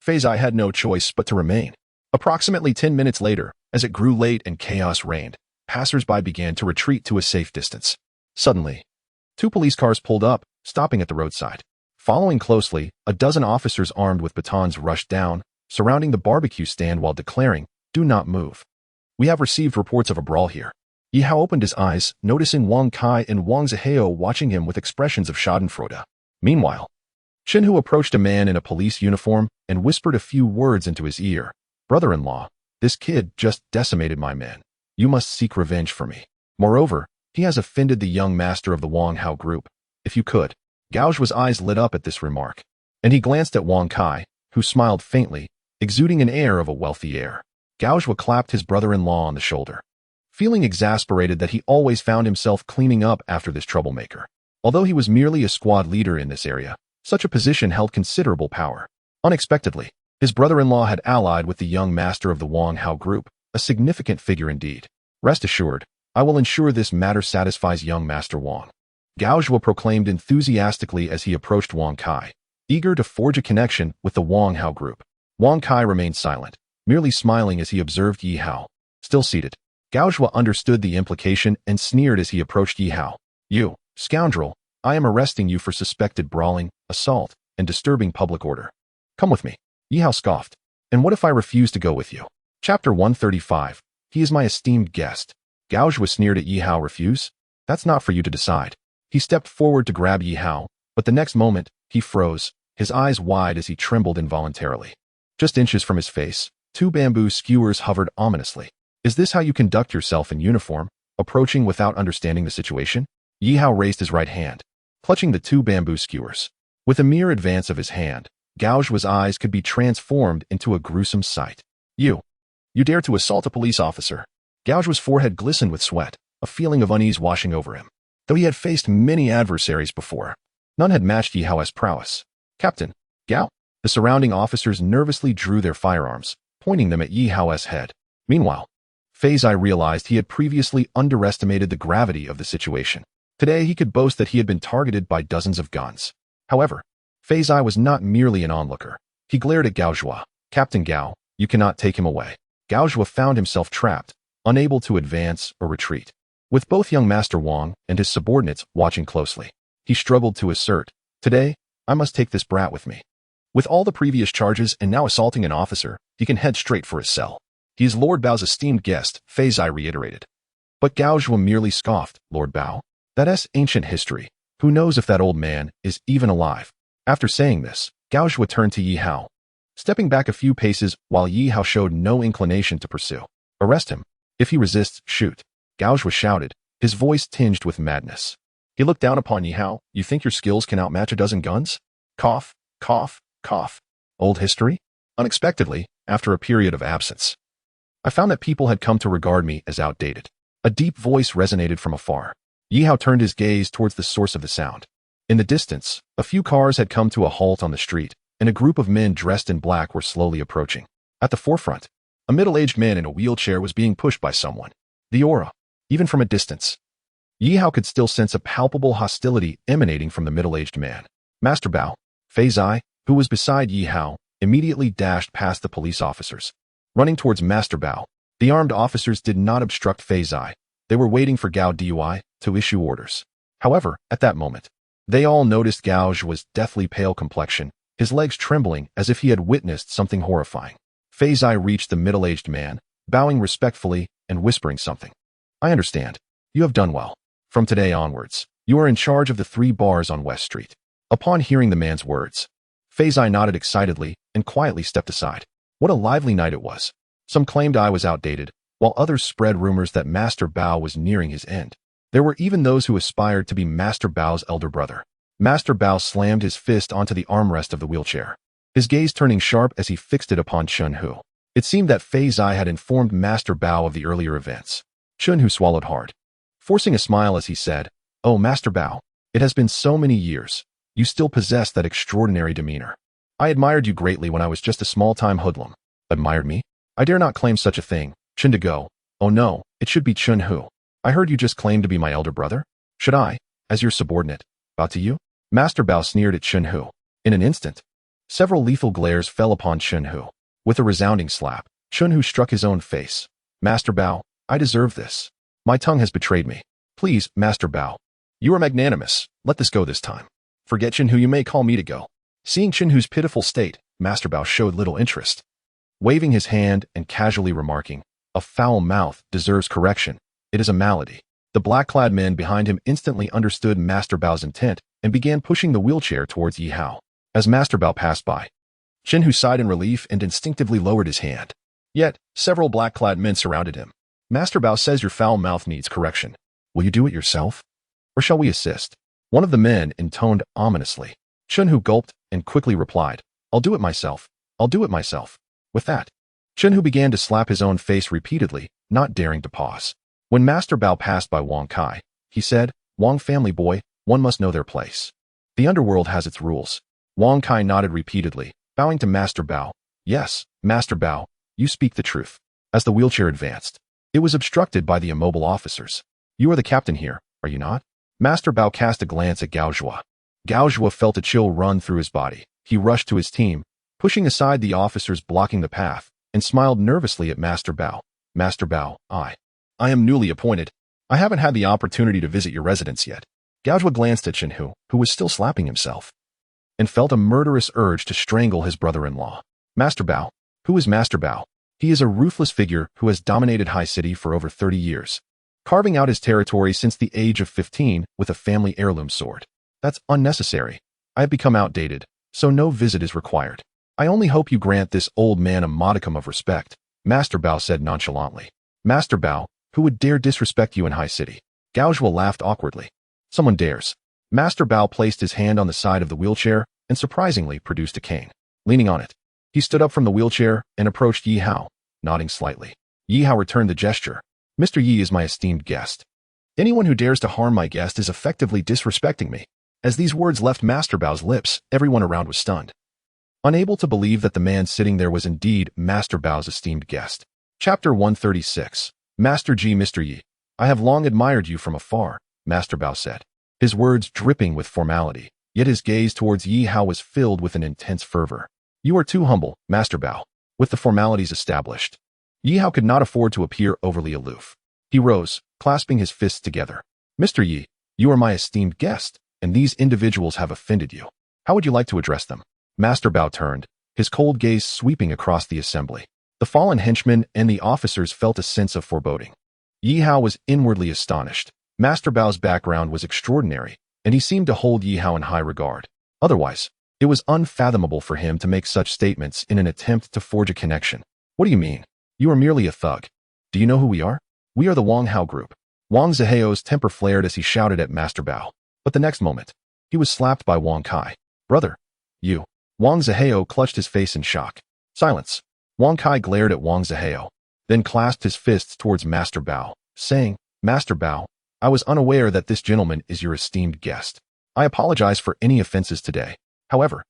Fei Zai had no choice but to remain. Approximately 10 minutes later, as it grew late and chaos reigned, passers-by began to retreat to a safe distance. Suddenly, 2 police cars pulled up, stopping at the roadside. Following closely, a dozen officers armed with batons rushed down, surrounding the barbecue stand while declaring, Do not move. We have received reports of a brawl here. Yi Hao opened his eyes, noticing Wang Kai and Wang Zihao watching him with expressions of schadenfreude. Meanwhile, Hu approached a man in a police uniform and whispered a few words into his ear. Brother-in-law, this kid just decimated my men. You must seek revenge for me. Moreover, he has offended the young master of the Wang Hao group. If you could. Gao's eyes lit up at this remark, and he glanced at Wang Kai, who smiled faintly, exuding an air of a wealthy heir. Gao clapped his brother-in-law on the shoulder, feeling exasperated that he always found himself cleaning up after this troublemaker. Although he was merely a squad leader in this area, such a position held considerable power. Unexpectedly, his brother-in-law had allied with the young master of the Wang Hao group, a significant figure indeed. Rest assured, I will ensure this matter satisfies young Master Wang. Gao proclaimed enthusiastically as he approached Wang Kai, eager to forge a connection with the Wang Hao group. Wang Kai remained silent, merely smiling as he observed Yi Hao, still seated. Gao understood the implication and sneered as he approached Yi Hao. You, scoundrel, I am arresting you for suspected brawling, assault, and disturbing public order. Come with me. Yi Hao scoffed. And what if I refuse to go with you? Chapter 135. He is my esteemed guest. Gao sneered at Yi Hao. Refuse? That's not for you to decide. He stepped forward to grab Yi Hao, but the next moment, he froze, his eyes wide as he trembled involuntarily. Just inches from his face, two bamboo skewers hovered ominously. Is this how you conduct yourself in uniform, approaching without understanding the situation? Yi Hao raised his right hand, clutching the two bamboo skewers. With a mere advance of his hand, Gao's eyes could be transformed into a gruesome sight. You dare to assault a police officer. Gao's forehead glistened with sweat, a feeling of unease washing over him. Though he had faced many adversaries before, none had matched Yi Hao's prowess. Captain, Gao. The surrounding officers nervously drew their firearms, pointing them at Yi Hao's head. Meanwhile, Fei realized he had previously underestimated the gravity of the situation. Today he could boast that he had been targeted by dozens of guns. However, Fei was not merely an onlooker. He glared at Gao. Captain Gao, you cannot take him away. Gao found himself trapped, unable to advance or retreat. With both young Master Wang and his subordinates watching closely, he struggled to assert, today, I must take this brat with me. With all the previous charges and now assaulting an officer, he can head straight for his cell. He is Lord Bao's esteemed guest, Fei reiterated. But Gao merely scoffed. Lord Bao? That's ancient history. Who knows if that old man is even alive? After saying this, Gao turned to Yi Hao, stepping back a few paces while Yi Hao showed no inclination to pursue. Arrest him. If he resists, shoot. Gao shouted, his voice tinged with madness. He looked down upon Yi Hao. You think your skills can outmatch a dozen guns? Cough, cough, cough. Old history? Unexpectedly, after a period of absence, I found that people had come to regard me as outdated. A deep voice resonated from afar. Yi Hao turned his gaze towards the source of the sound. In the distance, a few cars had come to a halt on the street, and a group of men dressed in black were slowly approaching. At the forefront, a middle-aged man in a wheelchair was being pushed by someone. The aura, even from a distance. Yi Hao could still sense a palpable hostility emanating from the middle-aged man. Master Bao, Fei who was beside Yi Hao, immediately dashed past the police officers. Running towards Master Bao, the armed officers did not obstruct Fei. They were waiting for Gao Dui to issue orders. However, at that moment, they all noticed Gao's deathly pale complexion, his legs trembling as if he had witnessed something horrifying. Fei reached the middle-aged man, bowing respectfully and whispering something. I understand. You have done well. From today onwards, you are in charge of the 3 bars on West Street. Upon hearing the man's words, Fei nodded excitedly and quietly stepped aside. What a lively night it was. Some claimed I was outdated, while others spread rumors that Master Bao was nearing his end. There were even those who aspired to be Master Bao's elder brother. Master Bao slammed his fist onto the armrest of the wheelchair, his gaze turning sharp as he fixed it upon Hu. It seemed that Fei had informed Master Bao of the earlier events. Hu swallowed hard, forcing a smile as he said, Oh, Master Bao, it has been so many years. You still possess that extraordinary demeanor. I admired you greatly when I was just a small-time hoodlum. Admired me? I dare not claim such a thing. Chun to go. Oh no, it should be Hu. I heard you just claim to be my elder brother. Should I, as your subordinate, bow to you? Master Bao sneered at Hu. In an instant, several lethal glares fell upon Hu. With a resounding slap, Hu struck his own face. Master Bao, I deserve this. My tongue has betrayed me. Please, Master Bao. You are magnanimous. Let this go this time. Forget Hu, you may call me to go. Seeing Hu's pitiful state, Master Bao showed little interest, waving his hand and casually remarking, A foul mouth deserves correction. It is a malady. The black-clad men behind him instantly understood Master Bao's intent and began pushing the wheelchair towards Yi Hao. As Master Bao passed by, Shinhu sighed in relief and instinctively lowered his hand. Yet, several black-clad men surrounded him. Master Bao says your foul mouth needs correction. Will you do it yourself? Or shall we assist? One of the men intoned ominously. Shinhu gulped and quickly replied, I'll do it myself. I'll do it myself. With that, Shinhu began to slap his own face repeatedly, not daring to pause. When Master Bao passed by Wang Kai, he said, Wang family boy, one must know their place. The underworld has its rules. Wang Kai nodded repeatedly, bowing to Master Bao. Yes, Master Bao, you speak the truth. As the wheelchair advanced, it was obstructed by the immobile officers. You are the captain here, are you not? Master Bao cast a glance at Gao Zhua. Gao Zhua felt a chill run through his body. He rushed to his team, pushing aside the officers blocking the path, and smiled nervously at Master Bao. Master Bao, I am newly appointed. I haven't had the opportunity to visit your residence yet. Gao Zhua glanced at Shinhu, who was still slapping himself, and felt a murderous urge to strangle his brother-in-law. Master Bao. Who is Master Bao? He is a ruthless figure who has dominated High City for over 30 years, carving out his territory since the age of 15 with a family heirloom sword. That's unnecessary. I have become outdated, so no visit is required. I only hope you grant this old man a modicum of respect, Master Bao said nonchalantly. Master Bao, who would dare disrespect you in High City? Gao Zhua laughed awkwardly. Someone dares. Master Bao placed his hand on the side of the wheelchair and surprisingly produced a cane. Leaning on it, he stood up from the wheelchair and approached Yi Hao, nodding slightly. Yi Hao returned the gesture. Mr. Yi is my esteemed guest. Anyone who dares to harm my guest is effectively disrespecting me. As these words left Master Bao's lips, everyone around was stunned, unable to believe that the man sitting there was indeed Master Bao's esteemed guest. Chapter 136. Master Ji. Mr. Yi, I have long admired you from afar, Master Bao said, his words dripping with formality, yet his gaze towards Yi Hao was filled with an intense fervor. You are too humble, Master Bao. With the formalities established, Yi Hao could not afford to appear overly aloof. He rose, clasping his fists together. Mr. Yi, you are my esteemed guest, and these individuals have offended you. How would you like to address them? Master Bao turned, his cold gaze sweeping across the assembly. The fallen henchmen and the officers felt a sense of foreboding. Yi Hao was inwardly astonished. Master Bao's background was extraordinary, and he seemed to hold Yi Hao in high regard. Otherwise, it was unfathomable for him to make such statements in an attempt to forge a connection. What do you mean? You are merely a thug. Do you know who we are? We are the Wang Hao group. Wang Ziheo's temper flared as he shouted at Master Bao. But the next moment, he was slapped by Wang Kai. Brother, you. Wang Ziheo clutched his face in shock. Silence. Wang Kai glared at Wang Ziheo, then clasped his fists towards Master Bao, saying, Master Bao, I was unaware that this gentleman is your esteemed guest. I apologize for any offenses today. However,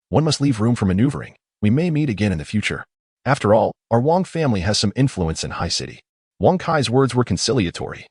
one must leave room for maneuvering. We may meet again in the future. After all, our Wang family has some influence in High City. Wang Kai's words were conciliatory,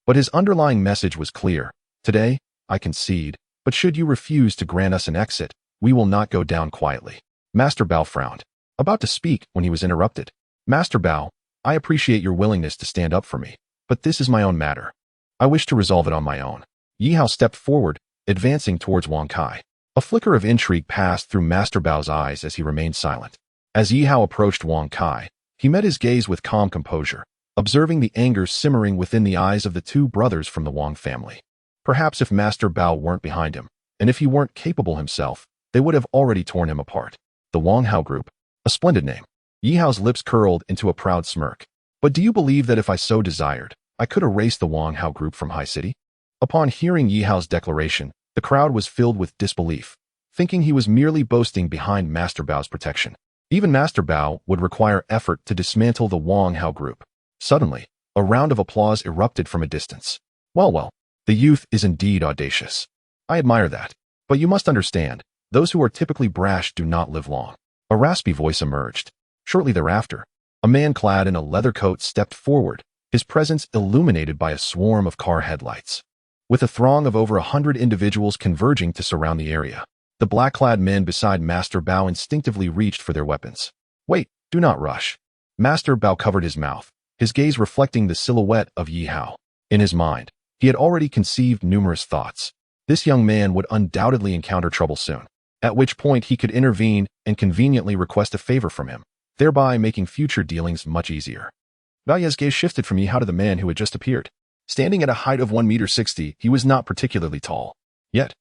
but his underlying message was clear. Today, I concede, but should you refuse to grant us an exit, we will not go down quietly. Master Bao frowned, about to speak when he was interrupted. Master Bao, I appreciate your willingness to stand up for me, but this is my own matter. I wish to resolve it on my own. Yi Hao stepped forward, advancing towards Wang Kai. A flicker of intrigue passed through Master Bao's eyes as he remained silent. As Yi Hao approached Wang Kai, he met his gaze with calm composure, observing the anger simmering within the eyes of the two brothers from the Wang family. Perhaps if Master Bao weren't behind him, and if he weren't capable himself, they would have already torn him apart. The Wang Hao group. A splendid name. Yi Hao's lips curled into a proud smirk. But do you believe that if I so desired, I could erase the Wang Hao group from High City? Upon hearing Yi Hao's declaration, the crowd was filled with disbelief, thinking he was merely boasting behind Master Bao's protection. Even Master Bao would require effort to dismantle the Wang Hao group. Suddenly, a round of applause erupted from a distance. Well, the youth is indeed audacious. I admire that. But you must understand, those who are typically brash do not live long. A raspy voice emerged. Shortly thereafter, a man clad in a leather coat stepped forward, his presence illuminated by a swarm of car headlights. With a throng of over 100 individuals converging to surround the area, the black-clad men beside Master Bao instinctively reached for their weapons. Wait, do not rush. Master Bao covered his mouth, his gaze reflecting the silhouette of Yi Hao. In his mind, he had already conceived numerous thoughts. This young man would undoubtedly encounter trouble soon, at which point he could intervene and conveniently request a favor from him, thereby making future dealings much easier. Baoye's gaze shifted from Yi Hao to the man who had just appeared. Standing at a height of 1.60 meters, he was not particularly tall. Yet,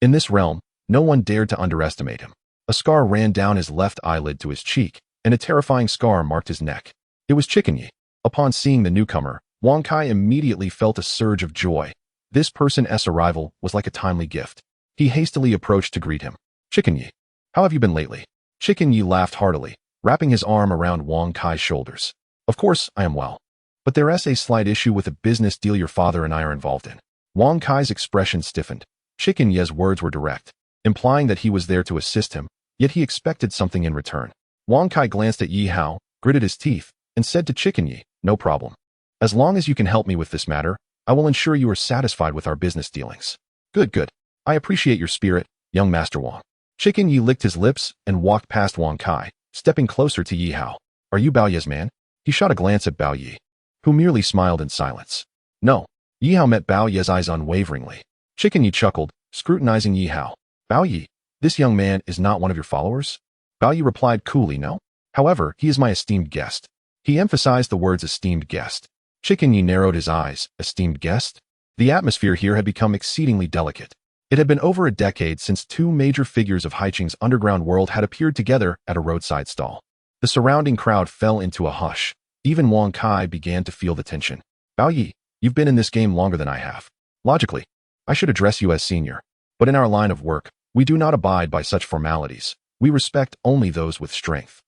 in this realm, No one dared to underestimate him. A scar ran down his left eyelid to his cheek, and a terrifying scar marked his neck. It was Chicken Yi. Upon seeing the newcomer, Wang Kai immediately felt a surge of joy. This person's arrival was like a timely gift. He hastily approached to greet him. Chicken Yi, how have you been lately? Chicken Yi laughed heartily, wrapping his arm around Wang Kai's shoulders. Of course, I am well. But there is a slight issue with a business deal your father and I are involved in. Wang Kai's expression stiffened. Chicken Yi's words were direct, implying that he was there to assist him, yet he expected something in return. Wang Kai glanced at Yi Hao, gritted his teeth, and said to Chicken Yi, no problem. As long as you can help me with this matter, I will ensure you are satisfied with our business dealings. Good. I appreciate your spirit, young Master Wang. Chicken Yi licked his lips and walked past Wang Kai, stepping closer to Yi Hao. Are you Bao Ye's man? He shot a glance at Bao Yi, who merely smiled in silence. No. Yi Hao met Bao Ye's eyes unwaveringly. Chicken Yi chuckled, scrutinizing Yi Hao. Bao Yi, this young man is not one of your followers? Bao Yi replied coolly, no. However, he is my esteemed guest. He emphasized the words esteemed guest. Chicken Yi narrowed his eyes. Esteemed guest? The atmosphere here had become exceedingly delicate. It had been over a decade since two major figures of Haiqing's underground world had appeared together at a roadside stall. The surrounding crowd fell into a hush. Even Wang Kai began to feel the tension. Bao Yi, you've been in this game longer than I have. Logically, I should address you as senior. But in our line of work, we do not abide by such formalities. We respect only those with strength.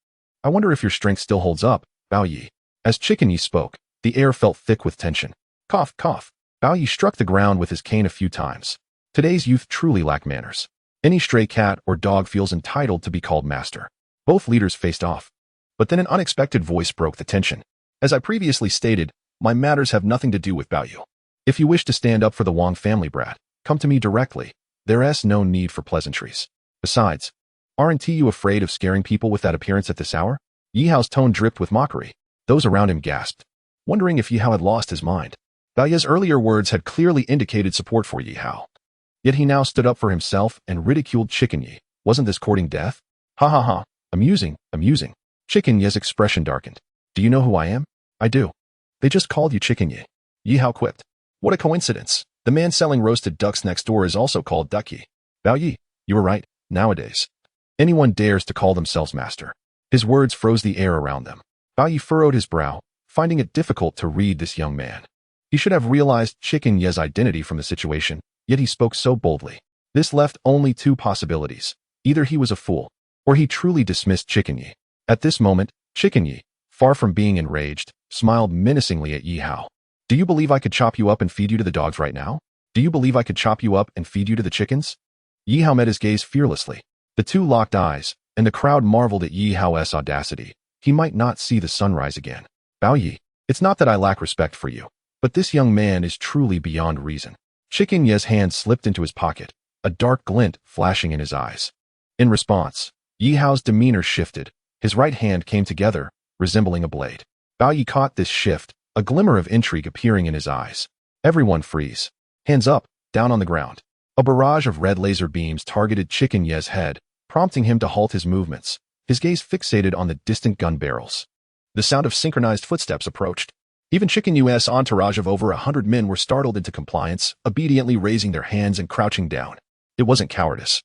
I wonder if your strength still holds up, Bao Yi. As Chicken Yi spoke, the air felt thick with tension. Cough, cough. Bao Yi struck the ground with his cane a few times. Today's youth truly lack manners. Any stray cat or dog feels entitled to be called master. Both leaders faced off. But then an unexpected voice broke the tension. As I previously stated, my matters have nothing to do with Bao Yi. If you wish to stand up for the Wang family brat, come to me directly. There is no need for pleasantries. Besides, aren't you afraid of scaring people with that appearance at this hour? Yi Hao's tone dripped with mockery. Those around him gasped, wondering if Yi Hao had lost his mind. Bao Yi's earlier words had clearly indicated support for Yi Hao. Yet he now stood up for himself and ridiculed Chicken Yi. Wasn't this courting death? Ha ha ha. Amusing. Chicken Yi's expression darkened. Do you know who I am? I do. They just called you Chicken Yi. Yi Hao quipped. What a coincidence. The man selling roasted ducks next door is also called Duck Yi. Bao Yi, you were right. Nowadays, anyone dares to call themselves master. His words froze the air around them. Bao Yi furrowed his brow, finding it difficult to read this young man. He should have realized Chicken Yi's identity from the situation, yet he spoke so boldly. This left only two possibilities. Either he was a fool, or he truly dismissed Chicken Yi. At this moment, Chicken Yi, far from being enraged, smiled menacingly at Yi Hao. Do you believe I could chop you up and feed you to the dogs right now? Do you believe I could chop you up and feed you to the chickens? Yi Hao met his gaze fearlessly. The two locked eyes, and the crowd marveled at Yi Hao's audacity. He might not see the sunrise again. Bao Yi, it's not that I lack respect for you, but this young man is truly beyond reason. Chicken Yi's hand slipped into his pocket, a dark glint flashing in his eyes. In response, Yi Hao's demeanor shifted. His right hand came together, resembling a blade. Bao Yi caught this shift, a glimmer of intrigue appearing in his eyes. Everyone freeze. Hands up, down on the ground. A barrage of red laser beams targeted Chicken Yi's head, prompting him to halt his movements, his gaze fixated on the distant gun barrels. The sound of synchronized footsteps approached. Even Chicken Yi's entourage of over 100 men were startled into compliance, obediently raising their hands and crouching down. It wasn't cowardice,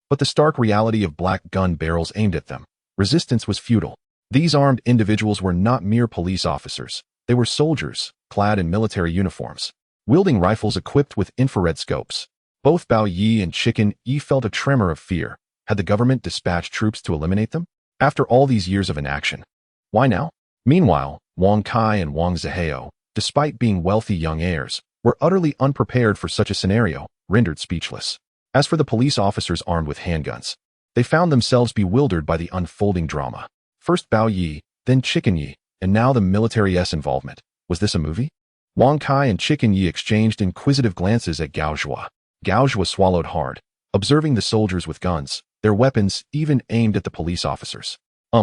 but the stark reality of black gun barrels aimed at them. Resistance was futile. These armed individuals were not mere police officers. They were soldiers, clad in military uniforms, wielding rifles equipped with infrared scopes. Both Bao Yi and Chicken Yi felt a tremor of fear. Had the government dispatched troops to eliminate them? After all these years of inaction? Why now? Meanwhile, Wang Kai and Wang Zihao, despite being wealthy young heirs, were utterly unprepared for such a scenario, rendered speechless. As for the police officers armed with handguns, they found themselves bewildered by the unfolding drama. First Bao Yi, then Chicken Yi, and now the military's involvement. Was this a movie? Wang Kai and Chicken Yi exchanged inquisitive glances at Gao Zhua. Gao Zhua swallowed hard, observing the soldiers with guns, their weapons even aimed at the police officers.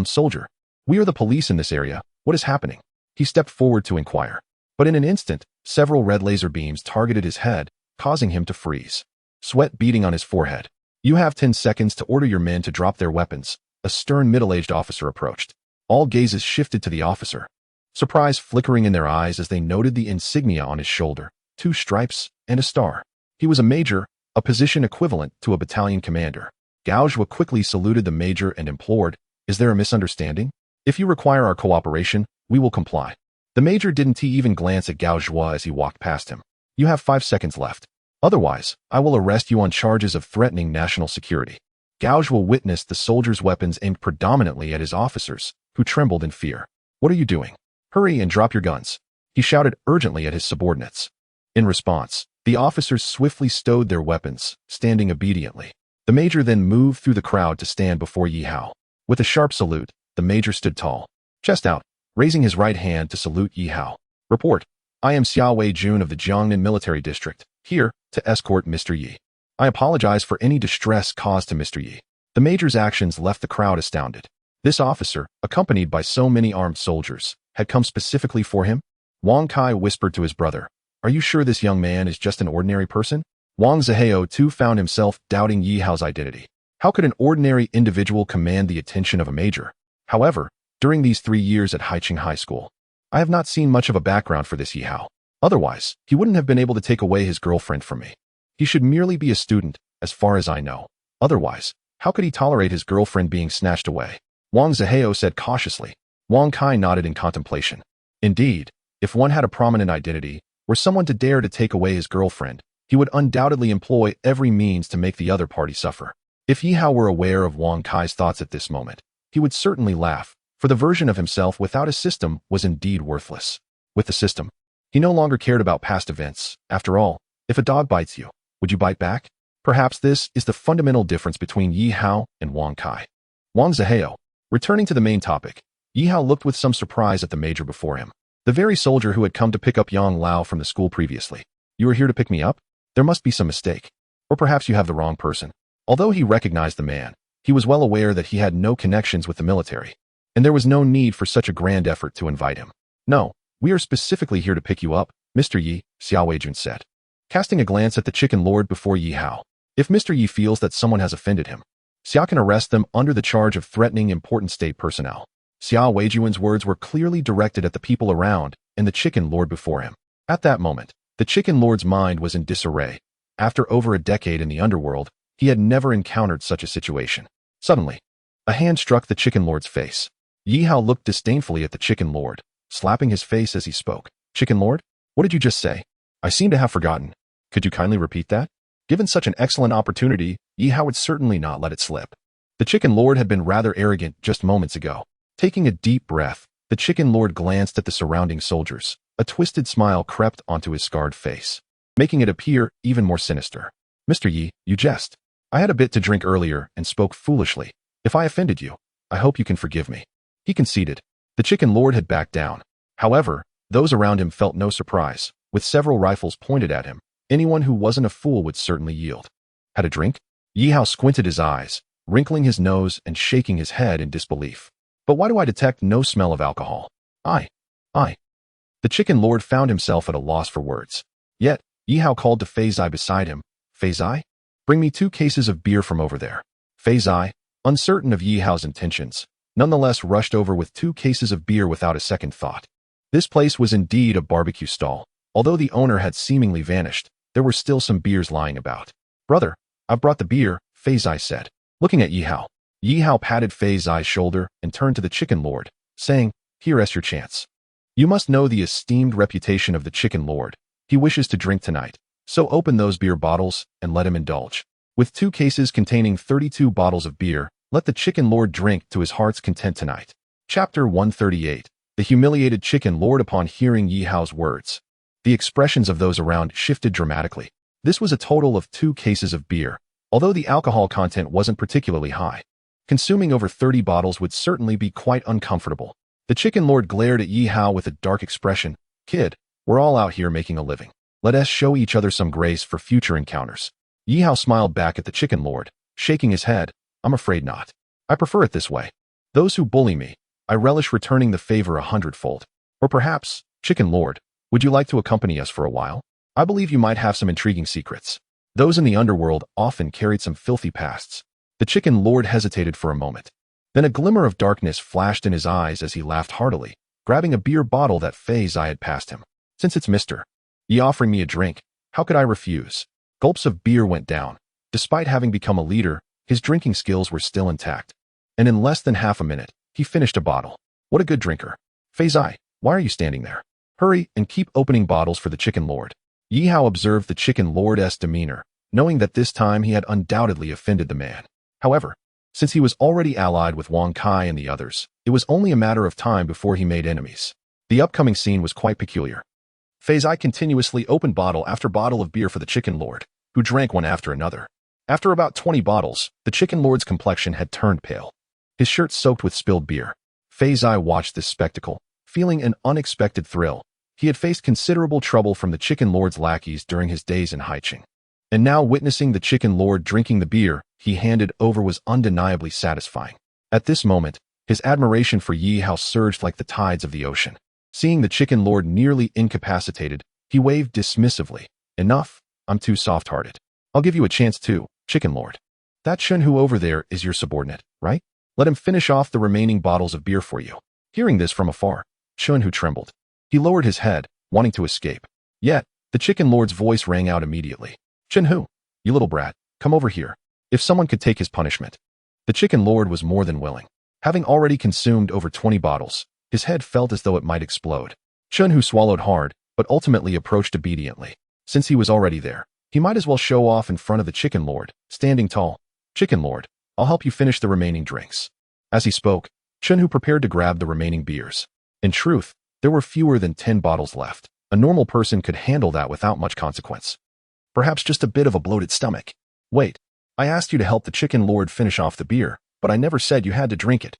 Soldier, we are the police in this area. What is happening? He stepped forward to inquire. But in an instant, several red laser beams targeted his head, causing him to freeze. Sweat beading on his forehead. You have 10 seconds to order your men to drop their weapons. A stern middle-aged officer approached. All gazes shifted to the officer, surprise flickering in their eyes as they noted the insignia on his shoulder, 2 stripes and a star. He was a major, a position equivalent to a battalion commander. Gao Zhua quickly saluted the major and implored, "Is there a misunderstanding? If you require our cooperation, we will comply." The major didn't even glance at Gao Zhua as he walked past him. "You have 5 seconds left. Otherwise, I will arrest you on charges of threatening national security." Gao Zhua witnessed the soldiers' weapons aimed predominantly at his officers, who trembled in fear. "What are you doing? Hurry and drop your guns," he shouted urgently at his subordinates. In response, the officers swiftly stowed their weapons, standing obediently. The major then moved through the crowd to stand before Yi Hao. With a sharp salute, the major stood tall, chest out, raising his right hand to salute Yi Hao. "Report. I am Xiao Wei Jun of the Jiangnan Military District, here to escort Mr. Yi. I apologize for any distress caused to Mr. Yi." The major's actions left the crowd astounded. This officer, accompanied by so many armed soldiers, had come specifically for him? Wang Kai whispered to his brother, "Are you sure this young man is just an ordinary person?" Wang Zihao too found himself doubting Yi Hao's identity. How could an ordinary individual command the attention of a major? However, during these 3 years at Haiqing High School, I have not seen much of a background for this Yi Hao. Otherwise, he wouldn't have been able to take away his girlfriend from me. He should merely be a student, as far as I know. Otherwise, how could he tolerate his girlfriend being snatched away? Wang Zihao said cautiously. Wang Kai nodded in contemplation. Indeed, if one had a prominent identity, were someone to dare to take away his girlfriend, he would undoubtedly employ every means to make the other party suffer. If Yi Hao were aware of Wang Kai's thoughts at this moment, he would certainly laugh, for the version of himself without a system was indeed worthless. With the system, he no longer cared about past events. After all, if a dog bites you, would you bite back? Perhaps this is the fundamental difference between Yi Hao and Wang Kai. Wang Zihao. Returning to the main topic, Yi Hao looked with some surprise at the major before him, the very soldier who had come to pick up Yang Lao from the school previously. "You are here to pick me up? There must be some mistake. Or perhaps you have the wrong person." Although he recognized the man, he was well aware that he had no connections with the military, and there was no need for such a grand effort to invite him. "No, we are specifically here to pick you up, Mr. Yi," Xiao Weijun said, casting a glance at the chicken lord before Yi Hao. "If Mr. Yi feels that someone has offended him, Xiao can arrest them under the charge of threatening important state personnel." Xiao Weijun's words were clearly directed at the people around and the chicken lord before him. At that moment, the chicken lord's mind was in disarray. After over a decade in the underworld, he had never encountered such a situation. Suddenly, a hand struck the chicken lord's face. Yi Hao looked disdainfully at the chicken lord, slapping his face as he spoke. "Chicken lord? What did you just say? I seem to have forgotten. Could you kindly repeat that?" Given such an excellent opportunity, Yi Hao would certainly not let it slip. The chicken lord had been rather arrogant just moments ago. Taking a deep breath, the chicken lord glanced at the surrounding soldiers. A twisted smile crept onto his scarred face, making it appear even more sinister. "Mr. Yi, you jest. I had a bit to drink earlier and spoke foolishly. If I offended you, I hope you can forgive me." He conceded. The chicken lord had backed down. However, those around him felt no surprise. With several rifles pointed at him, anyone who wasn't a fool would certainly yield. "Had a drink?" Yi Hao squinted his eyes, wrinkling his nose and shaking his head in disbelief. "But why do I detect no smell of alcohol?" I. The chicken lord found himself at a loss for words. Yet, Yi Hao called to Fei Zai beside him. "Fei Zai? Bring me 2 cases of beer from over there." Fei Zai, uncertain of Yi Hao's intentions, nonetheless rushed over with 2 cases of beer without a second thought. This place was indeed a barbecue stall. Although the owner had seemingly vanished, there were still some beers lying about. "Brother, I've brought the beer," Fei Zai said, looking at Yi Hao. Yi Hao patted Fei Zai's shoulder and turned to the chicken lord, saying, "Here's your chance. You must know the esteemed reputation of the chicken lord. He wishes to drink tonight, so open those beer bottles and let him indulge." With 2 cases containing 32 bottles of beer, let the chicken lord drink to his heart's content tonight. Chapter 138. The humiliated chicken lord upon hearing Yi Hao's words. The expressions of those around shifted dramatically. This was a total of 2 cases of beer, although the alcohol content wasn't particularly high. Consuming over 30 bottles would certainly be quite uncomfortable. The chicken lord glared at Yi Hao with a dark expression. "Kid, we're all out here making a living. Let us show each other some grace for future encounters." Yi Hao smiled back at the chicken lord, shaking his head. "I'm afraid not. I prefer it this way. Those who bully me, I relish returning the favor 100-fold. Or perhaps, chicken lord, would you like to accompany us for a while? I believe you might have some intriguing secrets." Those in the underworld often carried some filthy pasts. The chicken lord hesitated for a moment. Then a glimmer of darkness flashed in his eyes as he laughed heartily, grabbing a beer bottle that Fei Zai had passed him. "Since it's Mr. Yi offering me a drink, how could I refuse?" Gulps of beer went down. Despite having become a leader, his drinking skills were still intact. And in less than half a minute, he finished a bottle. What a good drinker. Fei-Zai, why are you standing there? Hurry and keep opening bottles for the Chicken Lord. Yi Hao observed the Chicken Lord's demeanor, knowing that this time he had undoubtedly offended the man. However, since he was already allied with Wang Kai and the others, it was only a matter of time before he made enemies. The upcoming scene was quite peculiar. Fei-Zai continuously opened bottle after bottle of beer for the Chicken Lord, who drank one after another. After about 20 bottles, the Chicken Lord's complexion had turned pale. His shirt soaked with spilled beer. Fei-Zai watched this spectacle, feeling an unexpected thrill. He had faced considerable trouble from the Chicken Lord's lackeys during his days in Haicheng. And now witnessing the Chicken Lord drinking the beer he handed over was undeniably satisfying. At this moment, his admiration for Yi Hao surged like the tides of the ocean. Seeing the Chicken Lord nearly incapacitated, he waved dismissively. Enough, I'm too soft-hearted. I'll give you a chance too, Chicken Lord. That Chun-Hu over there is your subordinate, right? Let him finish off the remaining bottles of beer for you. Hearing this from afar, Chun-Hu trembled. He lowered his head, wanting to escape. Yet, the Chicken Lord's voice rang out immediately. Chun-Hu, you little brat, come over here. If someone could take his punishment. The Chicken Lord was more than willing. Having already consumed over 20 bottles, his head felt as though it might explode. Chun-Hu swallowed hard, but ultimately approached obediently. Since he was already there, he might as well show off in front of the Chicken Lord, standing tall. Chicken Lord, I'll help you finish the remaining drinks. As he spoke, Chun-Hu prepared to grab the remaining beers. In truth, there were fewer than 10 bottles left. A normal person could handle that without much consequence. Perhaps just a bit of a bloated stomach. Wait, I asked you to help the Chicken Lord finish off the beer, but I never said you had to drink it.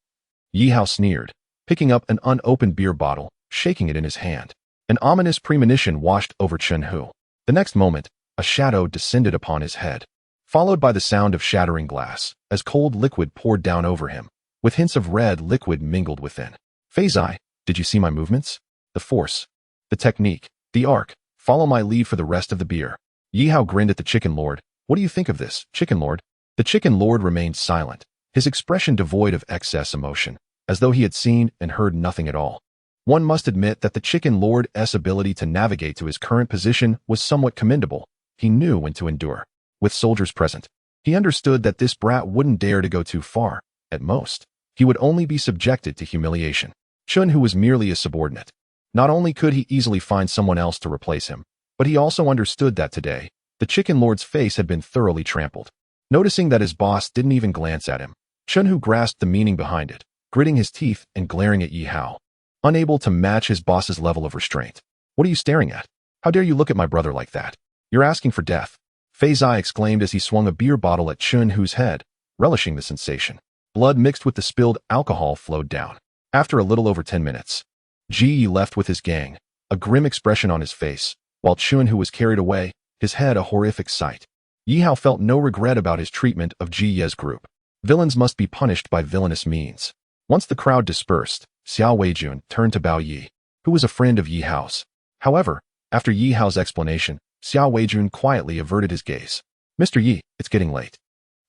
Yi Hao sneered, picking up an unopened beer bottle, shaking it in his hand. An ominous premonition washed over Chun-Hu. The next moment, a shadow descended upon his head, followed by the sound of shattering glass, as cold liquid poured down over him, with hints of red liquid mingled within. Fei-Zai, did you see my movements? The force, the technique, the arc. Follow my lead for the rest of the beer. Yi Hao grinned at the Chicken Lord. What do you think of this, Chicken Lord? The Chicken Lord remained silent, his expression devoid of excess emotion, as though he had seen and heard nothing at all. One must admit that the Chicken Lord's ability to navigate to his current position was somewhat commendable. He knew when to endure. With soldiers present, he understood that this brat wouldn't dare to go too far. At most, he would only be subjected to humiliation. Chun-Hu was merely a subordinate. Not only could he easily find someone else to replace him, but he also understood that today, the Chicken Lord's face had been thoroughly trampled. Noticing that his boss didn't even glance at him, Chun-Hu grasped the meaning behind it, gritting his teeth and glaring at Yi Hao, unable to match his boss's level of restraint. What are you staring at? How dare you look at my brother like that? You're asking for death. Fei-Zai exclaimed as he swung a beer bottle at Chun-Hu's head, relishing the sensation. Blood mixed with the spilled alcohol flowed down. After a little over 10 minutes, Ji Yi left with his gang, a grim expression on his face, while Chun-Hu was carried away, his head a horrific sight. Yi Hao felt no regret about his treatment of Ji Ye's group. Villains must be punished by villainous means. Once the crowd dispersed, Xiao Weijun turned to Bao Yi, who was a friend of Yi Hao's. However, after Yi Hao's explanation, Xiao Weijun quietly averted his gaze. Mr. Yi, it's getting late.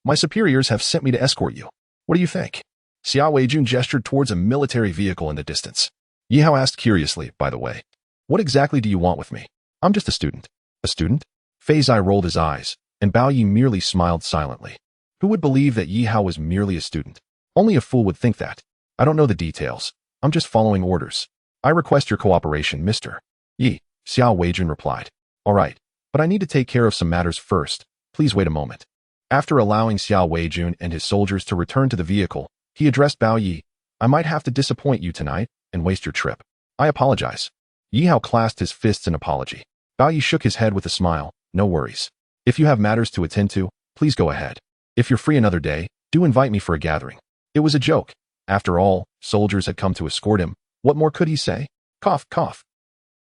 My superiors have sent me to escort you. What do you think? Xiao Weijun gestured towards a military vehicle in the distance. Yi Hao asked curiously, by the way, what exactly do you want with me? I'm just a student. A student? Fei-Zai rolled his eyes, and Bao Yi merely smiled silently. Who would believe that Yi Hao was merely a student? Only a fool would think that. I don't know the details. I'm just following orders. I request your cooperation, Mr. Yi, Xiao Weijun replied. All right, but I need to take care of some matters first. Please wait a moment. After allowing Xiao Weijun and his soldiers to return to the vehicle, he addressed Bao Yi. I might have to disappoint you tonight and waste your trip. I apologize. Yi Hao clasped his fists in apology. Bao Yi shook his head with a smile. No worries. If you have matters to attend to, please go ahead. If you're free another day, do invite me for a gathering. It was a joke. After all, soldiers had come to escort him. What more could he say? Cough, cough.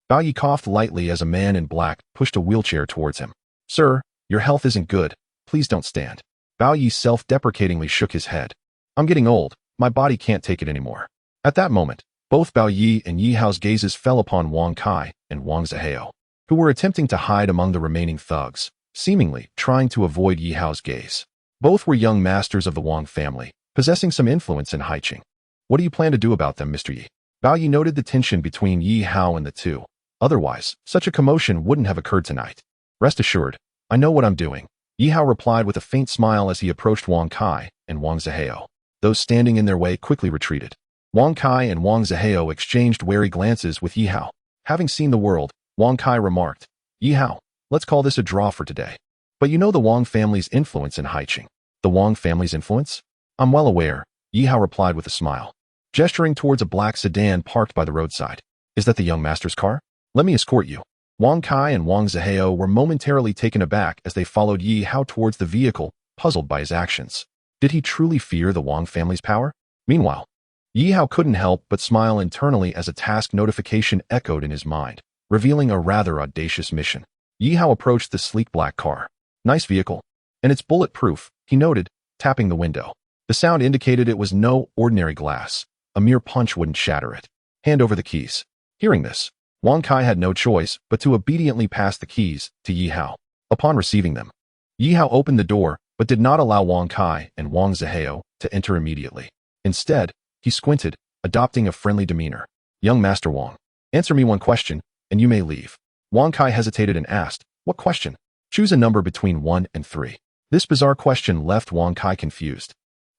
Bao Yi coughed lightly as a man in black pushed a wheelchair towards him. Sir, your health isn't good. Please don't stand. Bao Yi self-deprecatingly shook his head. I'm getting old. My body can't take it anymore. At that moment, both Bao Yi and Yi Hao's gazes fell upon Wang Kai and Wang Zihao, who were attempting to hide among the remaining thugs, seemingly trying to avoid Yi Hao's gaze. Both were young masters of the Wang family, possessing some influence in Haicheng. What do you plan to do about them, Mr. Yi? Bao Yi noted the tension between Yi Hao and the two. Otherwise, such a commotion wouldn't have occurred tonight. Rest assured, I know what I'm doing, Yi Hao replied with a faint smile as he approached Wang Kai and Wang Zihao. Those standing in their way quickly retreated. Wang Kai and Wang Zihao exchanged wary glances with Yi Hao. Having seen the world, Wang Kai remarked, Yi Hao, let's call this a draw for today. But you know the Wang family's influence in Haiqing. The Wang family's influence? I'm well aware, Yi Hao replied with a smile, gesturing towards a black sedan parked by the roadside. Is that the young master's car? Let me escort you. Wang Kai and Wang Zihao were momentarily taken aback as they followed Yi Hao towards the vehicle, puzzled by his actions. Did he truly fear the Wang family's power? Meanwhile, Yi Hao couldn't help but smile internally as a task notification echoed in his mind, revealing a rather audacious mission. Yi Hao approached the sleek black car. Nice vehicle. And it's bulletproof, he noted, tapping the window. The sound indicated it was no ordinary glass. A mere punch wouldn't shatter it. Hand over the keys. Hearing this, Wang Kai had no choice but to obediently pass the keys to Yi Hao. Upon receiving them, Yi Hao opened the door but did not allow Wang Kai and Wang Zihao to enter immediately. Instead, he squinted, adopting a friendly demeanor. Young Master Wang, answer me one question, and you may leave. Wang Kai hesitated and asked, what question? Choose a number between 1 and 3. This bizarre question left Wang Kai confused,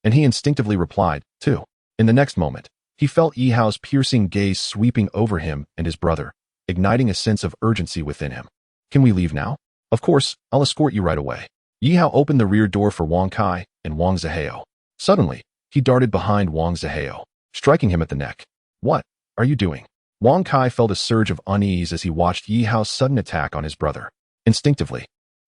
and he instinctively replied, 2. In the next moment, he felt Yi Hao's piercing gaze sweeping over him and his brother, igniting a sense of urgency within him. Can we leave now? Of course, I'll escort you right away. Yi Hao opened the rear door for Wang Kai and Wang Zihao. Suddenly, he darted behind Wang Zihao, striking him at the neck. What are you doing? Wang Kai felt a surge of unease as he watched Yi Hao's sudden attack on his brother. Instinctively,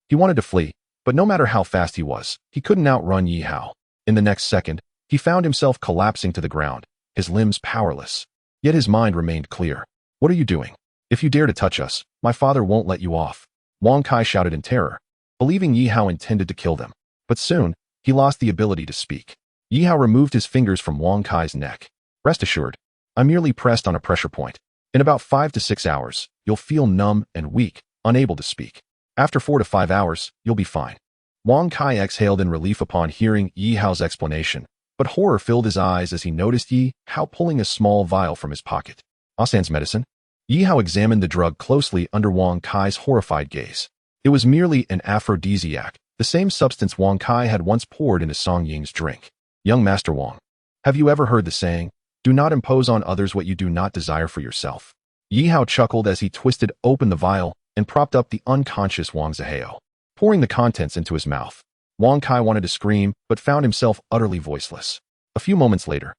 he wanted to flee, but no matter how fast he was, he couldn't outrun Yi Hao. In the next second, he found himself collapsing to the ground, his limbs powerless. Yet his mind remained clear. What are you doing? If you dare to touch us, my father won't let you off. Wang Kai shouted in terror, believing Yi Hao intended to kill them. But soon, he lost the ability to speak. Yi Hao removed his fingers from Wang Kai's neck. Rest assured, I merely pressed on a pressure point. In about 5 to 6 hours, you'll feel numb and weak, unable to speak. After 4 to 5 hours, you'll be fine. Wang Kai exhaled in relief upon hearing Yi Hao's explanation, but horror filled his eyes as he noticed Yi Hao pulling a small vial from his pocket. Asan's medicine? Yi Hao examined the drug closely under Wang Kai's horrified gaze. It was merely an aphrodisiac, the same substance Wang Kai had once poured into Song Ying's drink. Young Master Wang, have you ever heard the saying, do not impose on others what you do not desire for yourself? Yi Hao chuckled as he twisted open the vial and propped up the unconscious Wang Zihao, pouring the contents into his mouth. Wang Kai wanted to scream, but found himself utterly voiceless. A few moments later,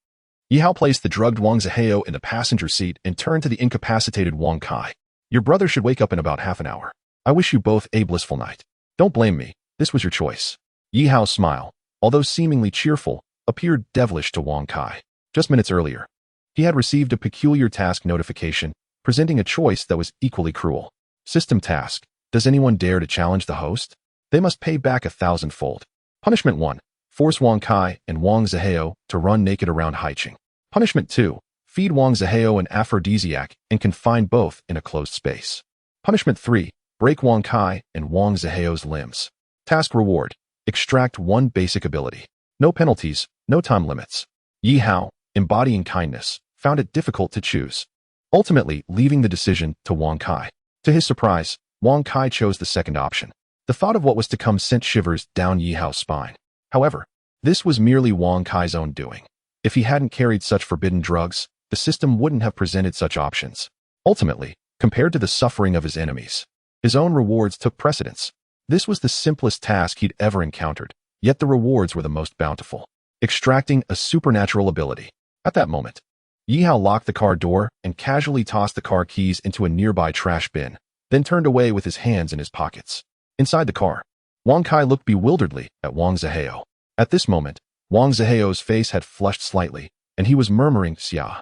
Yi Hao placed the drugged Wang Zihao in the passenger seat and turned to the incapacitated Wang Kai. Your brother should wake up in about half an hour. I wish you both a blissful night. Don't blame me, this was your choice. Yi Hao's smile, although seemingly cheerful, appeared devilish to Wang Kai. Just minutes earlier, he had received a peculiar task notification, presenting a choice that was equally cruel. System task, does anyone dare to challenge the host? They must pay back 1,000-fold. Punishment 1, force Wang Kai and Wang Zihao to run naked around Haiqing. Punishment 2, feed Wang Zihao an aphrodisiac and confine both in a closed space. Punishment 3, break Wang Kai and Wang Zihao's limbs. Task reward, extract 1 basic ability. No penalties, no time limits. Yi Hao, embodying kindness, found it difficult to choose, ultimately leaving the decision to Wang Kai. To his surprise, Wang Kai chose the second option. The thought of what was to come sent shivers down Yi Hao's spine. However, this was merely Wang Kai's own doing. If he hadn't carried such forbidden drugs, the system wouldn't have presented such options. Ultimately, compared to the suffering of his enemies, his own rewards took precedence. This was the simplest task he'd ever encountered, yet the rewards were the most bountiful. Extracting a supernatural ability. At that moment, Yi Hao locked the car door and casually tossed the car keys into a nearby trash bin, then turned away with his hands in his pockets. Inside the car, Wang Kai looked bewilderedly at Wang Zihao. At this moment, Wang Zihao's face had flushed slightly, and he was murmuring, Xia.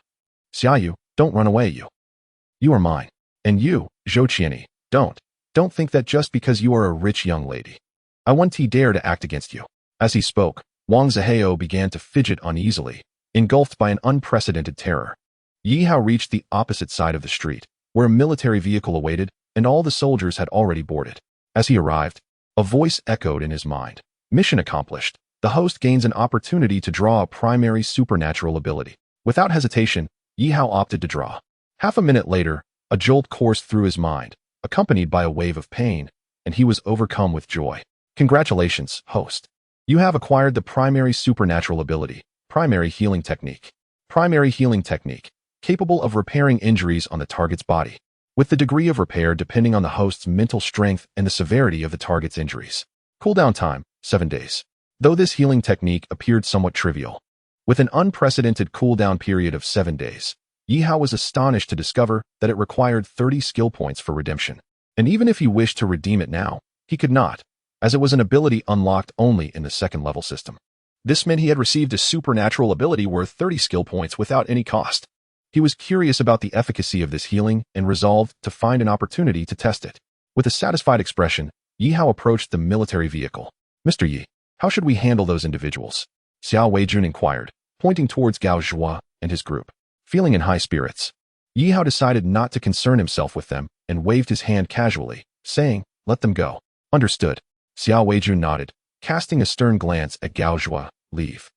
Xia Yu, don't run away you. You are mine. And you, Zhou Qianni, don't think that just because you are a rich young lady, I won't dare to act against you. As he spoke, Wang Zihao began to fidget uneasily, engulfed by an unprecedented terror. Yi Hao reached the opposite side of the street, where a military vehicle awaited, and all the soldiers had already boarded. As he arrived, a voice echoed in his mind. Mission accomplished. The host gains an opportunity to draw a primary supernatural ability. Without hesitation, Yi Hao opted to draw. Half a minute later, a jolt coursed through his mind, accompanied by a wave of pain, and he was overcome with joy. Congratulations, host. You have acquired the primary supernatural ability, primary healing technique. Primary healing technique, capable of repairing injuries on the target's body, with the degree of repair depending on the host's mental strength and the severity of the target's injuries. Cooldown time, 7 days. Though this healing technique appeared somewhat trivial, with an unprecedented cooldown period of 7 days, Yihao was astonished to discover that it required 30 skill points for redemption. And even if he wished to redeem it now, he could not, as it was an ability unlocked only in the second level system. This meant he had received a supernatural ability worth 30 skill points without any cost. He was curious about the efficacy of this healing and resolved to find an opportunity to test it. With a satisfied expression, Yihao approached the military vehicle. Mr. Yi, how should we handle those individuals? Xiao Weijun inquired, pointing towards Gao Zhua and his group. Feeling in high spirits, Yihao decided not to concern himself with them and waved his hand casually, saying, "Let them go." Understood. Xiao Weijun nodded, casting a stern glance at Gao Zhua. Leave.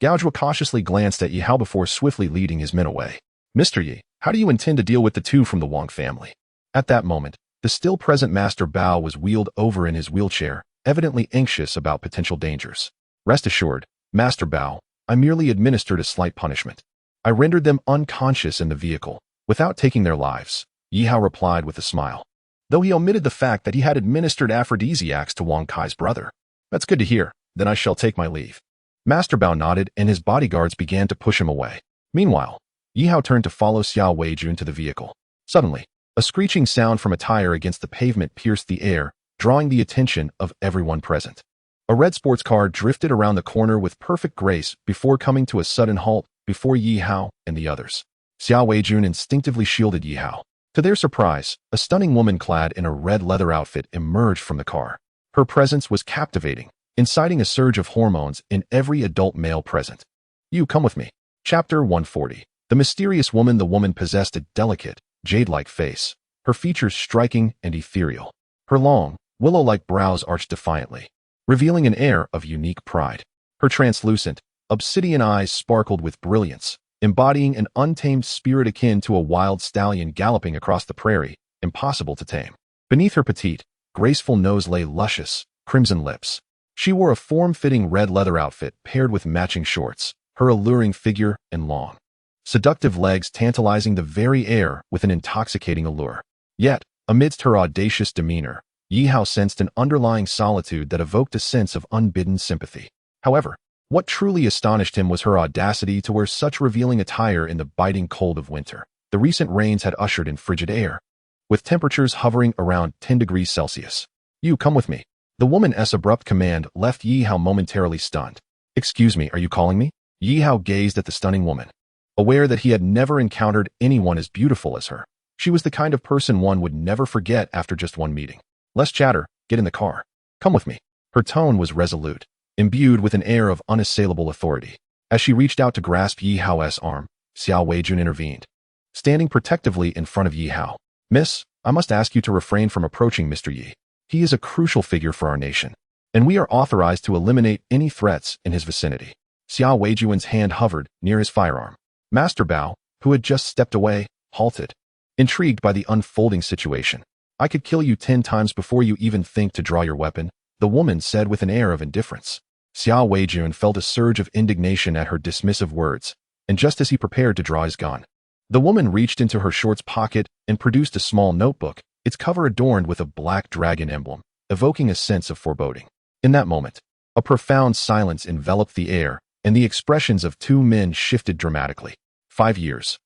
Gao Zhua cautiously glanced at Yihao before swiftly leading his men away. Mr. Yi, how do you intend to deal with the two from the Wang family? At that moment, the still present Master Bao was wheeled over in his wheelchair, evidently anxious about potential dangers. Rest assured, Master Bao, I merely administered a slight punishment. I rendered them unconscious in the vehicle, without taking their lives, Yihao replied with a smile. Though he omitted the fact that he had administered aphrodisiacs to Wang Kai's brother. That's good to hear, then I shall take my leave. Master Bao nodded and his bodyguards began to push him away. Meanwhile, Yihao turned to follow Xiao Weijun to the vehicle. Suddenly, a screeching sound from a tire against the pavement pierced the air, drawing the attention of everyone present. A red sports car drifted around the corner with perfect grace before coming to a sudden halt before Yihao and the others. Xiao Weijun instinctively shielded Yihao. To their surprise, a stunning woman clad in a red leather outfit emerged from the car. Her presence was captivating, inciting a surge of hormones in every adult male present. You come with me. Chapter 140. The mysterious woman. The woman possessed a delicate, jade-like face, her features striking and ethereal. Her long, willow-like brows arched defiantly, revealing an air of unique pride. Her translucent, obsidian eyes sparkled with brilliance, embodying an untamed spirit akin to a wild stallion galloping across the prairie, impossible to tame. Beneath her petite, graceful nose lay luscious, crimson lips. She wore a form-fitting red leather outfit paired with matching shorts, her alluring figure and long, seductive legs tantalizing the very air with an intoxicating allure. Yet, amidst her audacious demeanor, Yihao sensed an underlying solitude that evoked a sense of unbidden sympathy. However, what truly astonished him was her audacity to wear such revealing attire in the biting cold of winter. The recent rains had ushered in frigid air, with temperatures hovering around 10 degrees Celsius. You come with me. The woman's abrupt command left Yihao momentarily stunned. Excuse me, are you calling me? Yihao gazed at the stunning woman, aware that he had never encountered anyone as beautiful as her. She was the kind of person one would never forget after just one meeting. Less chatter, get in the car. Come with me. Her tone was resolute, imbued with an air of unassailable authority. As she reached out to grasp Yihao's arm, Xiao Weijun intervened, standing protectively in front of Yihao. Miss, I must ask you to refrain from approaching Mr. Yi. He is a crucial figure for our nation, and we are authorized to eliminate any threats in his vicinity. Xiao Weijun's hand hovered near his firearm. Master Bao, who had just stepped away, halted, intrigued by the unfolding situation. I could kill you 10 times before you even think to draw your weapon, the woman said with an air of indifference. Xiao Weijun felt a surge of indignation at her dismissive words, and just as he prepared to draw his gun, the woman reached into her shorts pocket and produced a small notebook, its cover adorned with a black dragon emblem, evoking a sense of foreboding. In that moment, a profound silence enveloped the air, and the expressions of two men shifted dramatically. 5 years,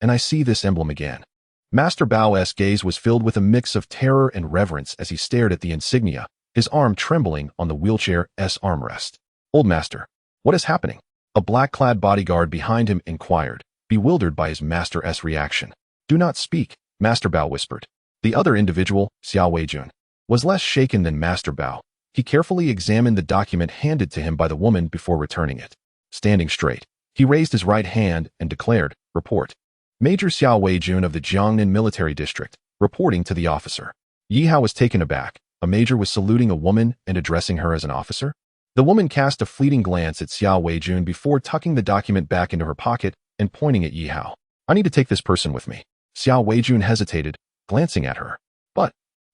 and I see this emblem again. Master Bao's gaze was filled with a mix of terror and reverence as he stared at the insignia, his arm trembling on the wheelchair's armrest. Old master, what is happening? A black-clad bodyguard behind him inquired, bewildered by his master's reaction. Do not speak, Master Bao whispered. The other individual, Xiao Weijun, was less shaken than Master Bao. He carefully examined the document handed to him by the woman before returning it. Standing straight, he raised his right hand and declared, Report. Major Xiao Weijun of the Jiangnan Military District, reporting to the officer. Yihao was taken aback. A major was saluting a woman and addressing her as an officer? The woman cast a fleeting glance at Xiao Weijun before tucking the document back into her pocket and pointing at Yihao. I need to take this person with me. Xiao Weijun hesitated, glancing at her. But,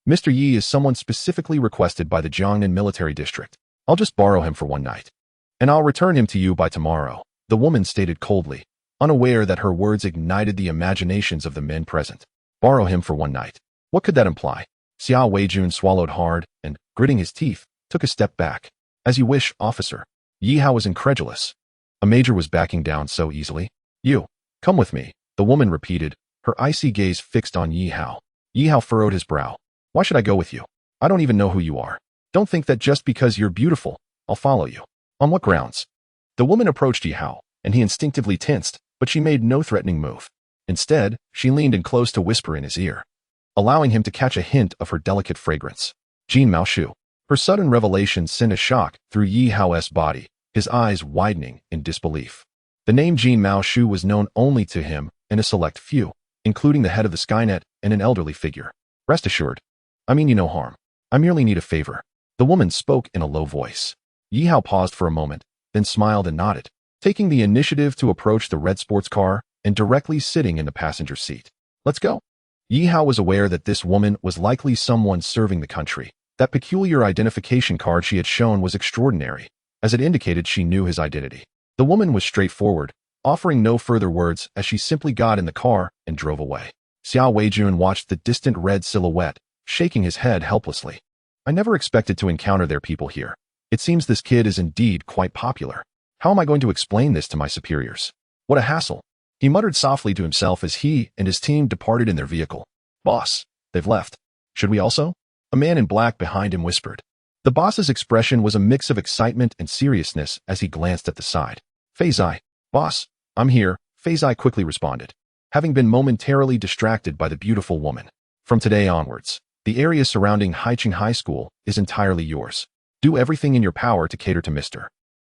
Mr. Yi is someone specifically requested by the Jiangnan military district. I'll just borrow him for one night. And I'll return him to you by tomorrow, the woman stated coldly, unaware that her words ignited the imaginations of the men present. Borrow him for one night. What could that imply? Xiao Weijun swallowed hard and, gritting his teeth, took a step back. As you wish, officer. Yi Hao was incredulous. A major was backing down so easily. You. Come with me, the woman repeated, her icy gaze fixed on Yi Hao. Yi Hao furrowed his brow. Why should I go with you? I don't even know who you are. Don't think that just because you're beautiful, I'll follow you. On what grounds? The woman approached Yi Hao, and he instinctively tensed, but she made no threatening move. Instead, she leaned in close to whisper in his ear, allowing him to catch a hint of her delicate fragrance. Jin Mao Shu. Her sudden revelation sent a shock through Yi Hao's body, his eyes widening in disbelief. The name Jin Mao Shu was known only to him and a select few, including the head of the Skynet and an elderly figure. Rest assured, I mean you no harm. I merely need a favor. The woman spoke in a low voice. Yi Hao paused for a moment, then smiled and nodded, taking the initiative to approach the red sports car and directly sitting in the passenger seat. Let's go. Yi Hao was aware that this woman was likely someone serving the country. That peculiar identification card she had shown was extraordinary, as it indicated she knew his identity. The woman was straightforward, offering no further words as she simply got in the car and drove away. Xiao Weijun watched the distant red silhouette, shaking his head helplessly. I never expected to encounter their people here. It seems this kid is indeed quite popular. How am I going to explain this to my superiors? What a hassle. He muttered softly to himself as he and his team departed in their vehicle. Boss, they've left. Should we also? A man in black behind him whispered. The boss's expression was a mix of excitement and seriousness as he glanced at the side. Feizai. Boss, I'm here, Feizai quickly responded, having been momentarily distracted by the beautiful woman. From today onwards, the area surrounding Haiqing High School is entirely yours. Do everything in your power to cater to Mr.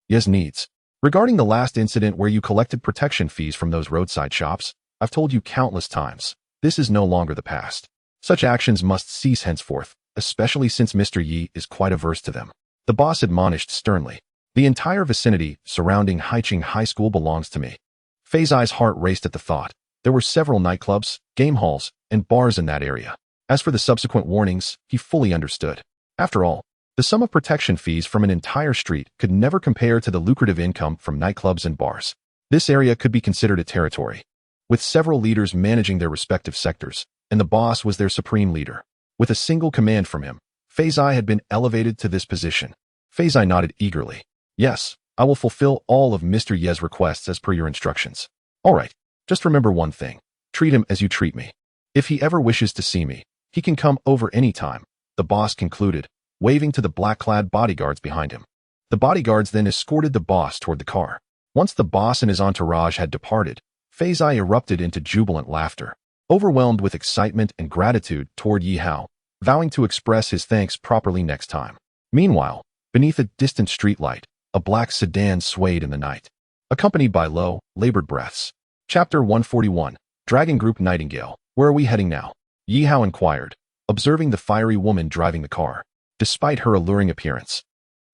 Ye's needs. Regarding the last incident where you collected protection fees from those roadside shops, I've told you countless times, this is no longer the past. Such actions must cease henceforth, especially since Mr. Yi is quite averse to them. The boss admonished sternly. The entire vicinity surrounding Haiqing High School belongs to me. Feizai's heart raced at the thought. There were several nightclubs, game halls, and bars in that area. As for the subsequent warnings, he fully understood. After all, the sum of protection fees from an entire street could never compare to the lucrative income from nightclubs and bars. This area could be considered a territory, with several leaders managing their respective sectors, and the boss was their supreme leader. With a single command from him, Feizai had been elevated to this position. Feizai nodded eagerly. Yes, I will fulfill all of Mr. Ye's requests as per your instructions. All right, just remember one thing. Treat him as you treat me. If he ever wishes to see me, he can come over any time, the boss concluded, waving to the black-clad bodyguards behind him. The bodyguards then escorted the boss toward the car. Once the boss and his entourage had departed, Feizai erupted into jubilant laughter, overwhelmed with excitement and gratitude toward Yi Hao, vowing to express his thanks properly next time. Meanwhile, beneath a distant streetlight, a black sedan swayed in the night, accompanied by low, labored breaths. Chapter 141, Dragon Group Nightingale. Where are we heading now? Yi Hao inquired, observing the fiery woman driving the car. Despite her alluring appearance,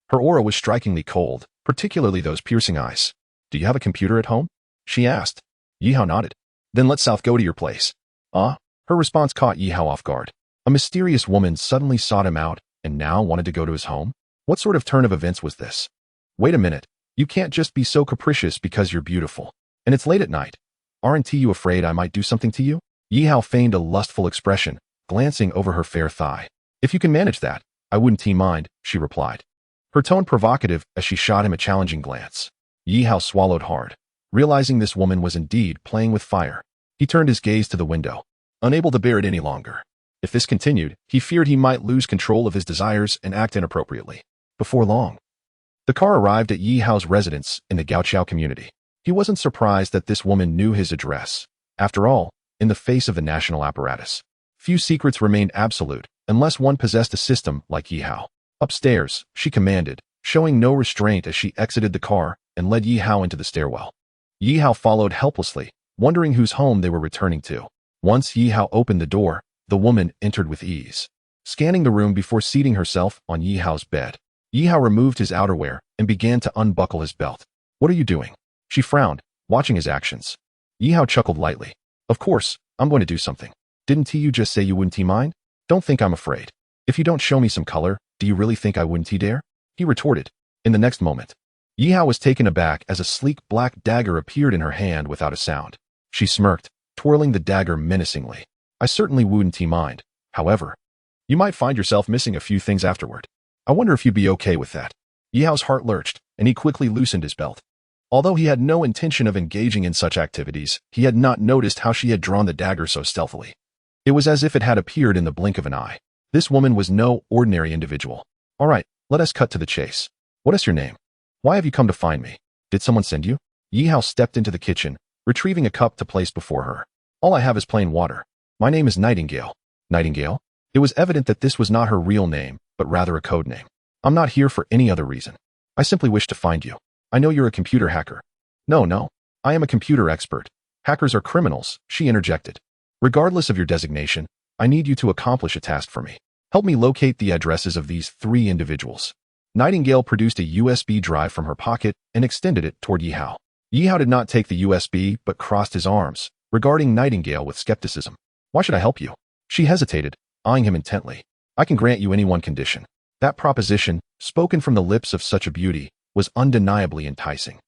her aura was strikingly cold, particularly those piercing eyes. Do you have a computer at home? She asked. Yi Hao nodded. Then let's south go to your place. Ah? Her response caught Yi Hao off guard. A mysterious woman suddenly sought him out and now wanted to go to his home? What sort of turn of events was this? Wait a minute. You can't just be so capricious because you're beautiful. And it's late at night. Aren't you afraid I might do something to you? Yi Hao feigned a lustful expression, glancing over her fair thigh. If you can manage that, I wouldn't mind, she replied, her tone provocative as she shot him a challenging glance. Yi Hao swallowed hard, realizing this woman was indeed playing with fire. He turned his gaze to the window, unable to bear it any longer. If this continued, he feared he might lose control of his desires and act inappropriately. Before long, the car arrived at Yi Hao's residence in the Gaoqiao community. He wasn't surprised that this woman knew his address. After all, in the face of the national apparatus, few secrets remained absolute unless one possessed a system like Yi Hao. Upstairs, she commanded, showing no restraint as she exited the car and led Yi Hao into the stairwell. Yi Hao followed helplessly, wondering whose home they were returning to. Once Yi Hao opened the door, the woman entered with ease, scanning the room before seating herself on Yi Hao's bed. Yi Hao removed his outerwear and began to unbuckle his belt. What are you doing? She frowned, watching his actions. Yi Hao chuckled lightly. Of course, I'm going to do something. Didn't you just say you wouldn't mind? Don't think I'm afraid. If you don't show me some color, do you really think I wouldn't dare? He retorted. In the next moment, Yihao was taken aback as a sleek black dagger appeared in her hand without a sound. She smirked, twirling the dagger menacingly. I certainly wouldn't mind. However, you might find yourself missing a few things afterward. I wonder if you'd be okay with that. Yihao's heart lurched, and he quickly loosened his belt. Although he had no intention of engaging in such activities, he had not noticed how she had drawn the dagger so stealthily. It was as if it had appeared in the blink of an eye. This woman was no ordinary individual. All right, let us cut to the chase. What is your name? Why have you come to find me? Did someone send you? Yihao stepped into the kitchen, retrieving a cup to place before her. All I have is plain water. My name is Nightingale. Nightingale? It was evident that this was not her real name, but rather a code name. I'm not here for any other reason. I simply wish to find you. I know you're a computer hacker. No. I am a computer expert. Hackers are criminals, she interjected. Regardless of your designation, I need you to accomplish a task for me. Help me locate the addresses of these 3 individuals. Nightingale produced a USB drive from her pocket and extended it toward Yihao. Yihao did not take the USB but crossed his arms, regarding Nightingale with skepticism. Why should I help you? She hesitated, eyeing him intently. I can grant you any one condition. That proposition, spoken from the lips of such a beauty, was undeniably enticing.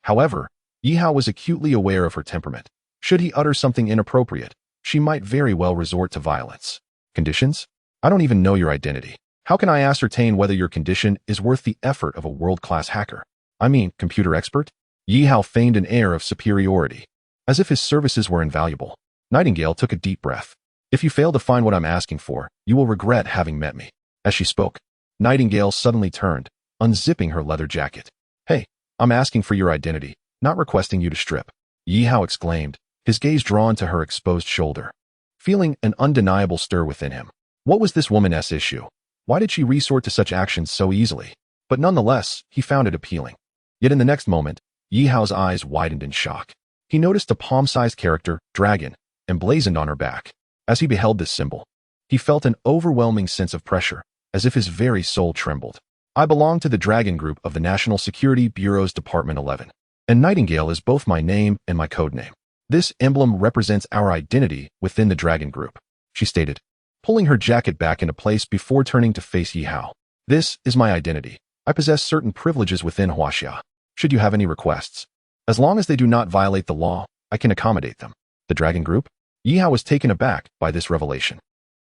However, Yihao was acutely aware of her temperament. Should he utter something inappropriate, she might very well resort to violence. Conditions? I don't even know your identity. How can I ascertain whether your condition is worth the effort of a world-class hacker? I mean, computer expert? Yihao feigned an air of superiority, as if his services were invaluable. Nightingale took a deep breath. If you fail to find what I'm asking for, you will regret having met me. As she spoke, Nightingale suddenly turned, unzipping her leather jacket. Hey, I'm asking for your identity, not requesting you to strip. Yihao exclaimed, his gaze drawn to her exposed shoulder, feeling an undeniable stir within him. What was this woman's issue? Why did she resort to such actions so easily? But nonetheless, he found it appealing. Yet in the next moment, Yihao's eyes widened in shock. He noticed a palm-sized character, dragon, emblazoned on her back. As he beheld this symbol, he felt an overwhelming sense of pressure, as if his very soul trembled. I belong to the Dragon Group of the National Security Bureau's Department 11, and Nightingale is both my name and my code name. This emblem represents our identity within the Dragon Group, she stated, pulling her jacket back into place before turning to face Yihao. This is my identity. I possess certain privileges within Huaxia. Should you have any requests? As long as they do not violate the law, I can accommodate them. The Dragon Group? Yihao was taken aback by this revelation.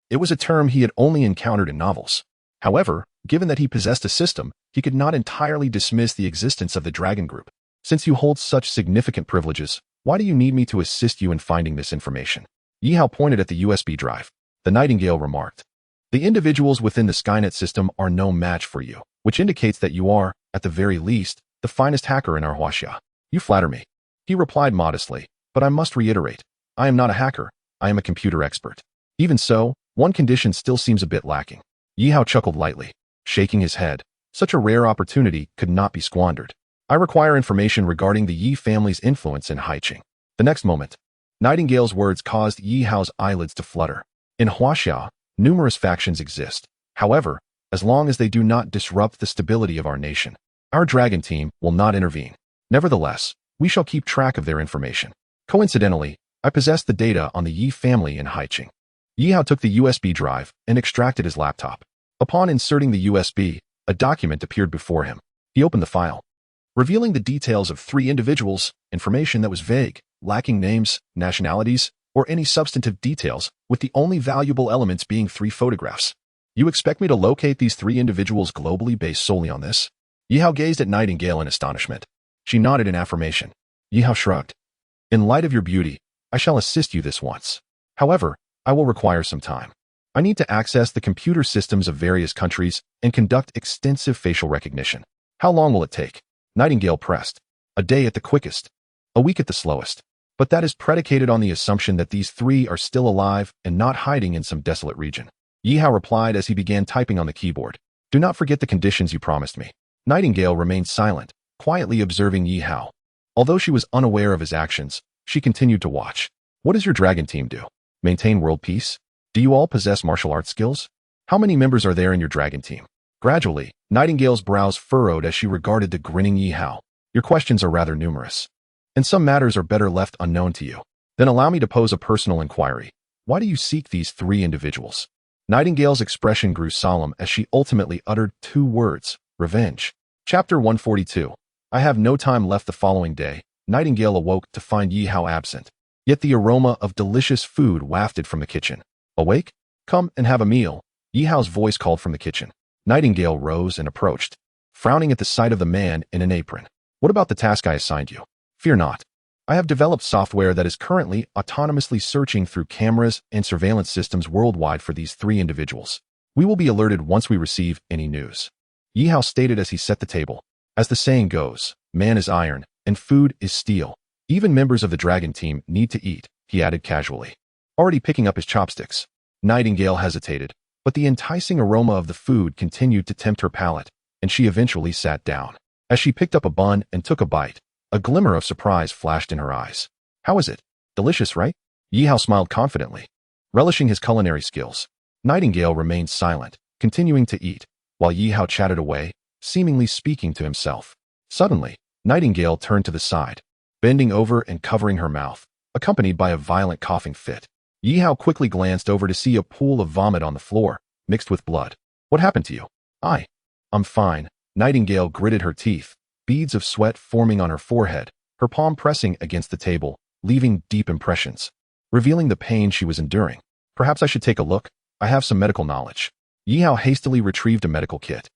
It was a term he had only encountered in novels. However, given that he possessed a system, he could not entirely dismiss the existence of the Dragon Group. Since you hold such significant privileges, why do you need me to assist you in finding this information? Yihao pointed at the USB drive. The Nightingale remarked, the individuals within the Skynet system are no match for you, which indicates that you are, at the very least, the finest hacker in our Huaxia. You flatter me. He replied modestly, but I must reiterate, I am not a hacker, I am a computer expert. Even so, one condition still seems a bit lacking. Yihao chuckled lightly, shaking his head. Such a rare opportunity could not be squandered. I require information regarding the Yi family's influence in Haiqing. The next moment, Nightingale's words caused Yihao's eyelids to flutter. In Huaxia, numerous factions exist. However, as long as they do not disrupt the stability of our nation, our Dragon team will not intervene. Nevertheless, we shall keep track of their information. Coincidentally, I possess the data on the Yi family in Haiqing. Yihao took the USB drive and extracted his laptop. Upon inserting the USB, a document appeared before him. He opened the file, revealing the details of 3 individuals, information that was vague, lacking names, nationalities, or any substantive details, with the only valuable elements being 3 photographs. You expect me to locate these 3 individuals globally based solely on this? Yihao gazed at Nightingale in astonishment. She nodded in affirmation. Yihao shrugged. In light of your beauty, I shall assist you this once. However, I will require some time. I need to access the computer systems of various countries and conduct extensive facial recognition. How long will it take? Nightingale pressed. A day at the quickest. A week at the slowest. But that is predicated on the assumption that these 3 are still alive and not hiding in some desolate region. Yihao replied as he began typing on the keyboard. Do not forget the conditions you promised me. Nightingale remained silent, quietly observing Yihao. Although she was unaware of his actions, she continued to watch. What does your dragon team do? Maintain world peace? Do you all possess martial arts skills? How many members are there in your dragon team? Gradually, Nightingale's brows furrowed as she regarded the grinning Yihao. Your questions are rather numerous, and some matters are better left unknown to you. Then allow me to pose a personal inquiry. Why do you seek these 3 individuals? Nightingale's expression grew solemn as she ultimately uttered 2 words, revenge. Chapter 142. I have no time left. The following day, Nightingale awoke to find Yi Hao absent. Yet the aroma of delicious food wafted from the kitchen. Awake? Come and have a meal. Yi Hao's voice called from the kitchen. Nightingale rose and approached, frowning at the sight of the man in an apron. What about the task I assigned you? Fear not. I have developed software that is currently autonomously searching through cameras and surveillance systems worldwide for these 3 individuals. We will be alerted once we receive any news. Yi Hao stated as he set the table. As the saying goes, man is iron, and food is steel. Even members of the dragon team need to eat, he added casually. Already picking up his chopsticks. Nightingale hesitated, but the enticing aroma of the food continued to tempt her palate, and she eventually sat down. As she picked up a bun and took a bite, a glimmer of surprise flashed in her eyes. How is it? Delicious, right? Yi Hao smiled confidently, relishing his culinary skills. Nightingale remained silent, continuing to eat, while Yi Hao chatted away, seemingly speaking to himself. Suddenly, Nightingale turned to the side, bending over and covering her mouth, accompanied by a violent coughing fit. Yi Hao quickly glanced over to see a pool of vomit on the floor, mixed with blood. What happened to you? I'm fine. Nightingale gritted her teeth, beads of sweat forming on her forehead, her palm pressing against the table, leaving deep impressions, revealing the pain she was enduring. Perhaps I should take a look. I have some medical knowledge. Yi Hao hastily retrieved a medical kit,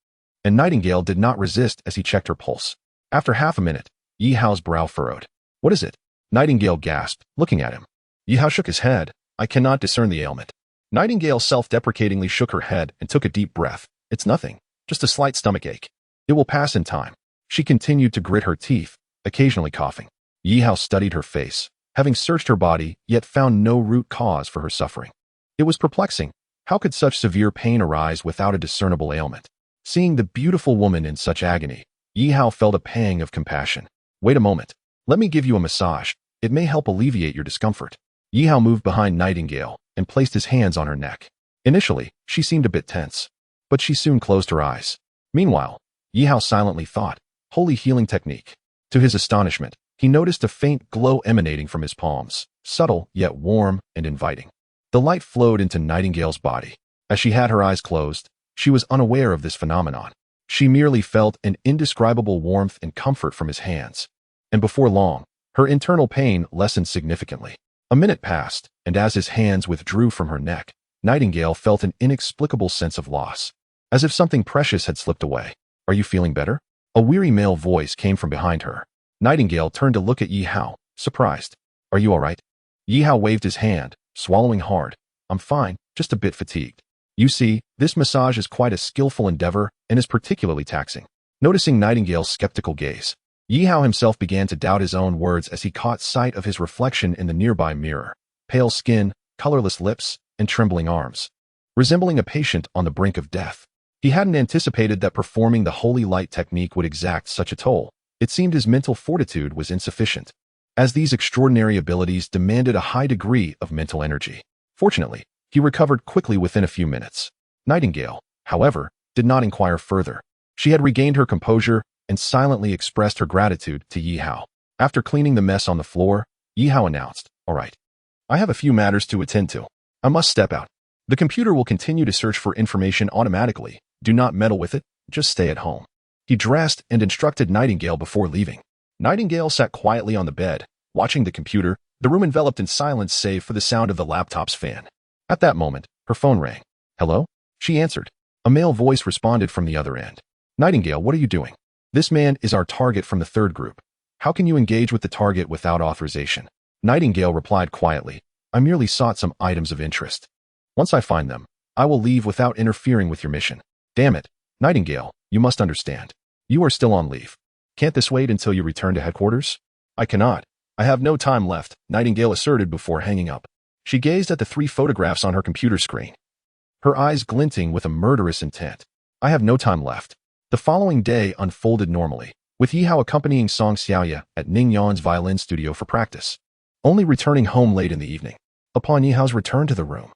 and Nightingale did not resist as he checked her pulse. After half a minute, Yi Hao's brow furrowed. What is it? Nightingale gasped, looking at him. Yi Hao shook his head. I cannot discern the ailment. Nightingale self-deprecatingly shook her head and took a deep breath. It's nothing, just a slight stomach ache. It will pass in time. She continued to grit her teeth, occasionally coughing. Yi Hao studied her face, having searched her body, yet found no root cause for her suffering. It was perplexing. How could such severe pain arise without a discernible ailment? Seeing the beautiful woman in such agony, Yi Hao felt a pang of compassion. Wait a moment. Let me give you a massage. It may help alleviate your discomfort. Yi Hao moved behind Nightingale and placed his hands on her neck. Initially, she seemed a bit tense, but she soon closed her eyes. Meanwhile, Yi Hao silently thought, holy healing technique. To his astonishment, he noticed a faint glow emanating from his palms, subtle yet warm and inviting. The light flowed into Nightingale's body. As she had her eyes closed, she was unaware of this phenomenon. She merely felt an indescribable warmth and comfort from his hands. And before long, her internal pain lessened significantly. A minute passed, and as his hands withdrew from her neck, Nightingale felt an inexplicable sense of loss, as if something precious had slipped away. Are you feeling better? A weary male voice came from behind her. Nightingale turned to look at Yi Hao, surprised. Are you all right? Yi Hao waved his hand, swallowing hard. I'm fine, just a bit fatigued. You see, this massage is quite a skillful endeavor and is particularly taxing. Noticing Nightingale's skeptical gaze, Yi Hao himself began to doubt his own words as he caught sight of his reflection in the nearby mirror. Pale skin, colorless lips, and trembling arms. Resembling a patient on the brink of death. He hadn't anticipated that performing the holy light technique would exact such a toll. It seemed his mental fortitude was insufficient, as these extraordinary abilities demanded a high degree of mental energy. Fortunately, he recovered quickly within a few minutes. Nightingale, however, did not inquire further. She had regained her composure and silently expressed her gratitude to Yi Hao. After cleaning the mess on the floor, Yi Hao announced, all right, I have a few matters to attend to. I must step out. The computer will continue to search for information automatically. Do not meddle with it, just stay at home. He dressed and instructed Nightingale before leaving. Nightingale sat quietly on the bed, watching the computer, the room enveloped in silence save for the sound of the laptop's fan. At that moment, her phone rang. Hello? She answered. A male voice responded from the other end. Nightingale, what are you doing? This man is our target from the 3rd group. How can you engage with the target without authorization? Nightingale replied quietly. I merely sought some items of interest. Once I find them, I will leave without interfering with your mission. Damn it, Nightingale, you must understand. You are still on leave. Can't this wait until you return to headquarters? I cannot. I have no time left, Nightingale asserted before hanging up. She gazed at the 3 photographs on her computer screen, her eyes glinting with a murderous intent. I have no time left. The following day unfolded normally, with Yi Hao accompanying Song Xiaoya at Ning Yan's violin studio for practice, only returning home late in the evening. Upon Yi Hao's return to the room,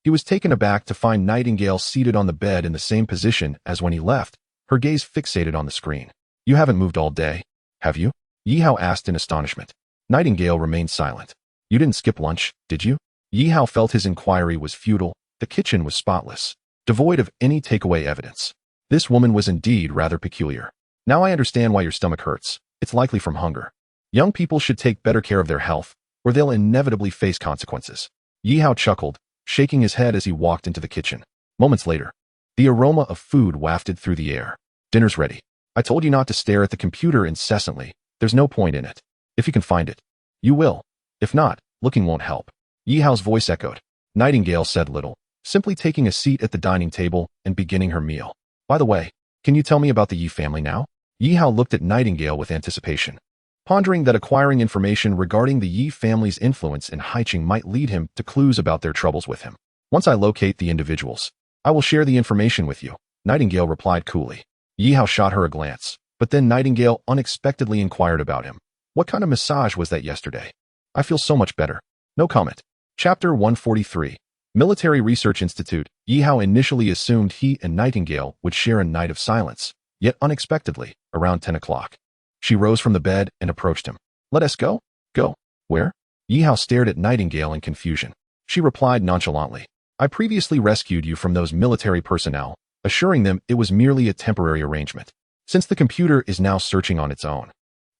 he was taken aback to find Nightingale seated on the bed in the same position as when he left, her gaze fixated on the screen. You haven't moved all day, have you? Yi Hao asked in astonishment. Nightingale remained silent. You didn't skip lunch, did you? Yi Hao felt his inquiry was futile, The kitchen was spotless, devoid of any takeaway evidence. This woman was indeed rather peculiar. Now I understand why your stomach hurts. It's likely from hunger. Young people should take better care of their health, or they'll inevitably face consequences. Yi Hao chuckled, shaking his head as he walked into the kitchen. Moments later, the aroma of food wafted through the air. Dinner's ready. I told you not to stare at the computer incessantly. There's no point in it. If you can find it, you will. If not, looking won't help. Yi Hao's voice echoed. Nightingale said little, simply taking a seat at the dining table and beginning her meal. By the way, can you tell me about the Yi family now? Yi Hao looked at Nightingale with anticipation, pondering that acquiring information regarding the Yi family's influence in Haiqing might lead him to clues about their troubles with him. Once I locate the individuals, I will share the information with you, Nightingale replied coolly. Yi Hao shot her a glance, but then Nightingale unexpectedly inquired about him. What kind of massage was that yesterday? I feel so much better. No comment. Chapter 143. Military Research Institute. Yi Hao initially assumed he and Nightingale would share a night of silence, yet unexpectedly, around 10 o'clock. She rose from the bed and approached him. Let us go? Go? Where? Yi Hao stared at Nightingale in confusion. She replied nonchalantly. I previously rescued you from those military personnel, assuring them it was merely a temporary arrangement. Since the computer is now searching on its own,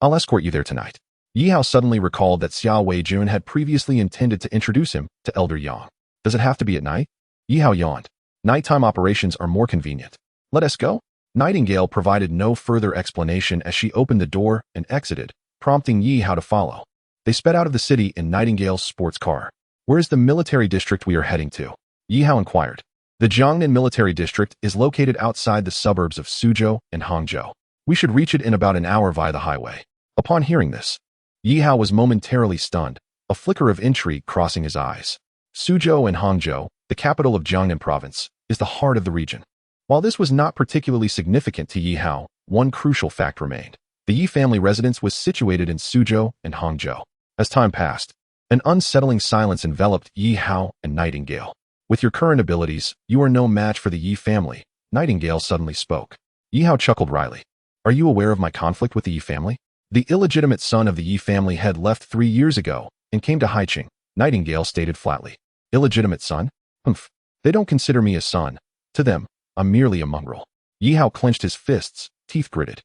I'll escort you there tonight. Yi Hao suddenly recalled that Xiao Weijun had previously intended to introduce him to Elder Yang. Does it have to be at night? Yi Hao yawned. Nighttime operations are more convenient. Let us go? Nightingale provided no further explanation as she opened the door and exited, prompting Yi Hao to follow. They sped out of the city in Nightingale's sports car. Where is the military district we are heading to? Yi Hao inquired. The Jiangnan military district is located outside the suburbs of Suzhou and Hangzhou. We should reach it in about an hour via the highway. Upon hearing this, Yi Hao was momentarily stunned, a flicker of intrigue crossing his eyes. Suzhou and Hangzhou, the capital of Jiangnan province, is the heart of the region. While this was not particularly significant to Yi Hao, one crucial fact remained. The Yi family residence was situated in Suzhou and Hangzhou. As time passed, an unsettling silence enveloped Yi Hao and Nightingale. With your current abilities, you are no match for the Yi family, Nightingale suddenly spoke. Yi Hao chuckled wryly. Are you aware of my conflict with the Yi family? The illegitimate son of the Yi family had left 3 years ago and came to Haiqing, Nightingale stated flatly. Illegitimate son? Humph. They don't consider me a son. To them, I'm merely a mongrel. Yi Hao clenched his fists, teeth gritted.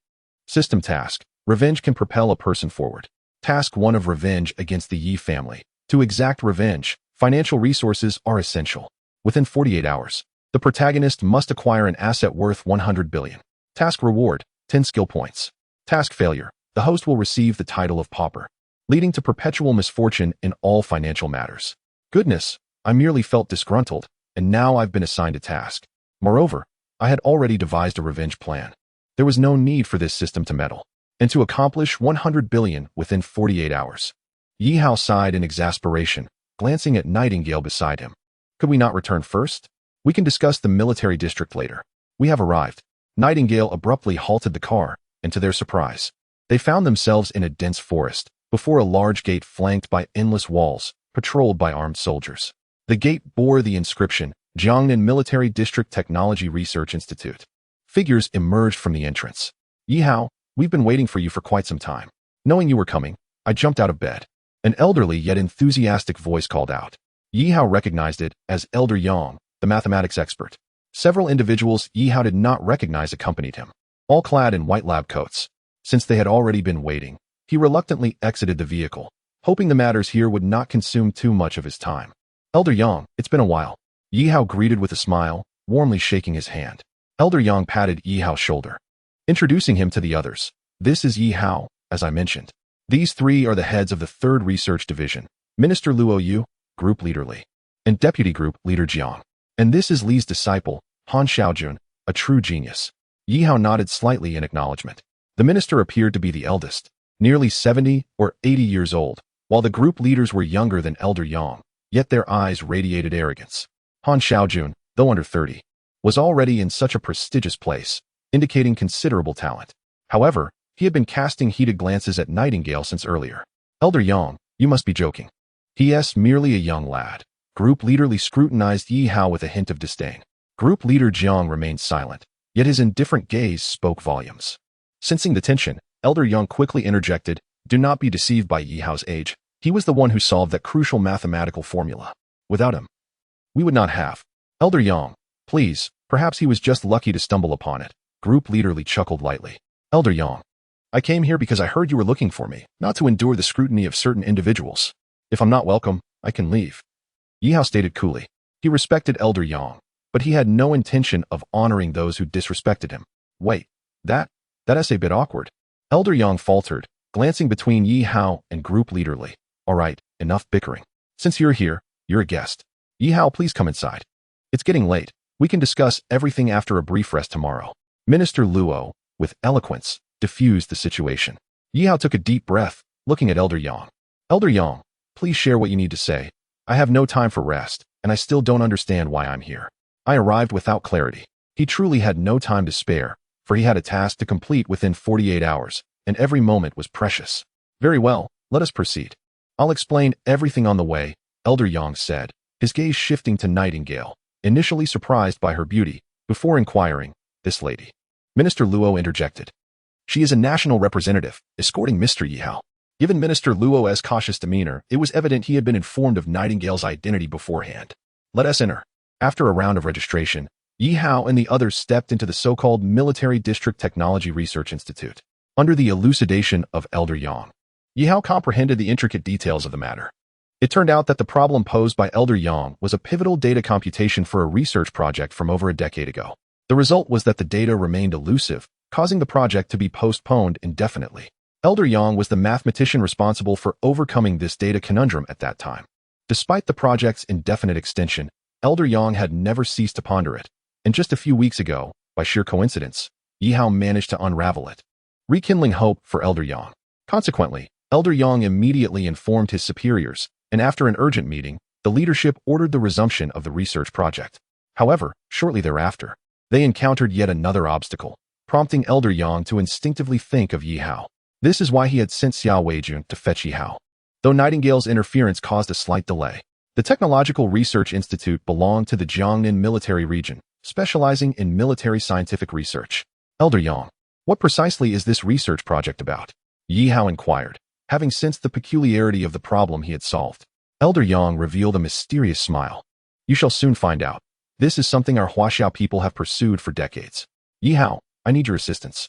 System task. Revenge can propel a person forward. Task 1 of revenge against the Yi family. To exact revenge, financial resources are essential. Within 48 hours, the protagonist must acquire an asset worth 100 billion. Task reward, 10 skill points. Task failure, the host will receive the title of pauper, leading to perpetual misfortune in all financial matters. Goodness, I merely felt disgruntled, and now I've been assigned a task. Moreover, I had already devised a revenge plan. There was no need for this system to meddle, and to accomplish 100 billion within 48 hours. Yi Hao sighed in exasperation, glancing at Nightingale beside him. Could we not return first? We can discuss the military district later. We have arrived. Nightingale abruptly halted the car, and to their surprise, they found themselves in a dense forest, before a large gate flanked by endless walls, patrolled by armed soldiers. The gate bore the inscription, Jiangnan Military District Technology Research Institute. Figures emerged from the entrance. Yi Hao, we've been waiting for you for quite some time. Knowing you were coming, I jumped out of bed. An elderly yet enthusiastic voice called out. Yi Hao recognized it as Elder Yang, the mathematics expert. Several individuals Yi Hao did not recognize accompanied him, all clad in white lab coats. Since they had already been waiting, he reluctantly exited the vehicle, hoping the matters here would not consume too much of his time. Elder Yang, it's been a while. Yi Hao greeted with a smile, warmly shaking his hand. Elder Yang patted Yi Hao's shoulder, introducing him to the others. This is Yi Hao, as I mentioned. These 3 are the heads of the 3rd Research Division, Minister Luo Yu, Group Leader Li, and Deputy Group Leader Jiang. And this is Li's disciple, Han Xiaojun, a true genius. Yi Hao nodded slightly in acknowledgement. The minister appeared to be the eldest, nearly 70 or 80 years old, while the group leaders were younger than Elder Yang, yet their eyes radiated arrogance. Han Xiaojun, though under 30, was already in such a prestigious place, indicating considerable talent. However, he had been casting heated glances at Nightingale since earlier. Elder Yang, you must be joking. P.S. merely a young lad. Group Leader Li scrutinized Yi Hao with a hint of disdain. Group Leader Jiang remained silent, yet his indifferent gaze spoke volumes. Sensing the tension, Elder Yang quickly interjected, do not be deceived by Yi Hao's age. He was the one who solved that crucial mathematical formula. Without him, we would not have. Elder Yang, please, perhaps he was just lucky to stumble upon it. Group leader Li chuckled lightly. Elder Yang, I came here because I heard you were looking for me, not to endure the scrutiny of certain individuals. If I'm not welcome, I can leave. Yi Hao stated coolly. He respected Elder Yang, but he had no intention of honoring those who disrespected him. Wait, that's a bit awkward. Elder Yang faltered, glancing between Yi Hao and group leader Li. All right, enough bickering. Since you're here, you're a guest. Yi Hao, please come inside. It's getting late. We can discuss everything after a brief rest tomorrow. Minister Luo, with eloquence, diffused the situation. Yi Hao took a deep breath, looking at Elder Yang. Elder Yang, please share what you need to say. I have no time for rest, and I still don't understand why I'm here. I arrived without clarity. He truly had no time to spare, for he had a task to complete within 48 hours, and every moment was precious. Very well, let us proceed. I'll explain everything on the way, Elder Yang said, his gaze shifting to Nightingale, initially surprised by her beauty, before inquiring, this lady. Minister Luo interjected. She is a national representative, escorting Mr. Yi Hao. Given Minister Luo's cautious demeanor, it was evident he had been informed of Nightingale's identity beforehand. Let us enter. After a round of registration, Yi Hao and the others stepped into the so-called Military District Technology Research Institute. Under the elucidation of Elder Yang, Yi Hao comprehended the intricate details of the matter. It turned out that the problem posed by Elder Yang was a pivotal data computation for a research project from over a decade ago. The result was that the data remained elusive, causing the project to be postponed indefinitely. Elder Yang was the mathematician responsible for overcoming this data conundrum at that time. Despite the project's indefinite extension, Elder Yang had never ceased to ponder it, and just a few weeks ago, by sheer coincidence, Yi Hao managed to unravel it, rekindling hope for Elder Yang. Consequently, Elder Yang immediately informed his superiors, and after an urgent meeting, the leadership ordered the resumption of the research project. However, shortly thereafter, they encountered yet another obstacle, prompting Elder Yang to instinctively think of Yi Hao. This is why he had sent Xiao Weijun to fetch Yi Hao. Though Nightingale's interference caused a slight delay, the Technological Research Institute belonged to the Jiangnan military region, specializing in military scientific research. Elder Yang, what precisely is this research project about? Yi Hao inquired, having sensed the peculiarity of the problem he had solved. Elder Yang revealed a mysterious smile. You shall soon find out. This is something our Huaxiao people have pursued for decades. Yi Hao, I need your assistance.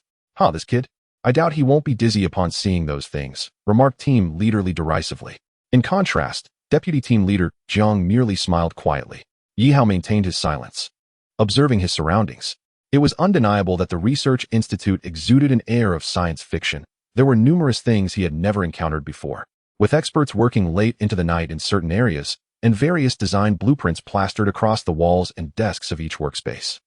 This kid? I doubt he won't be dizzy upon seeing those things, remarked team leader Li derisively. In contrast, deputy team leader Jiang merely smiled quietly. Yi Hao maintained his silence, observing his surroundings. It was undeniable that the research institute exuded an air of science fiction. There were numerous things he had never encountered before, with experts working late into the night in certain areas, and various design blueprints plastered across the walls and desks of each workspace.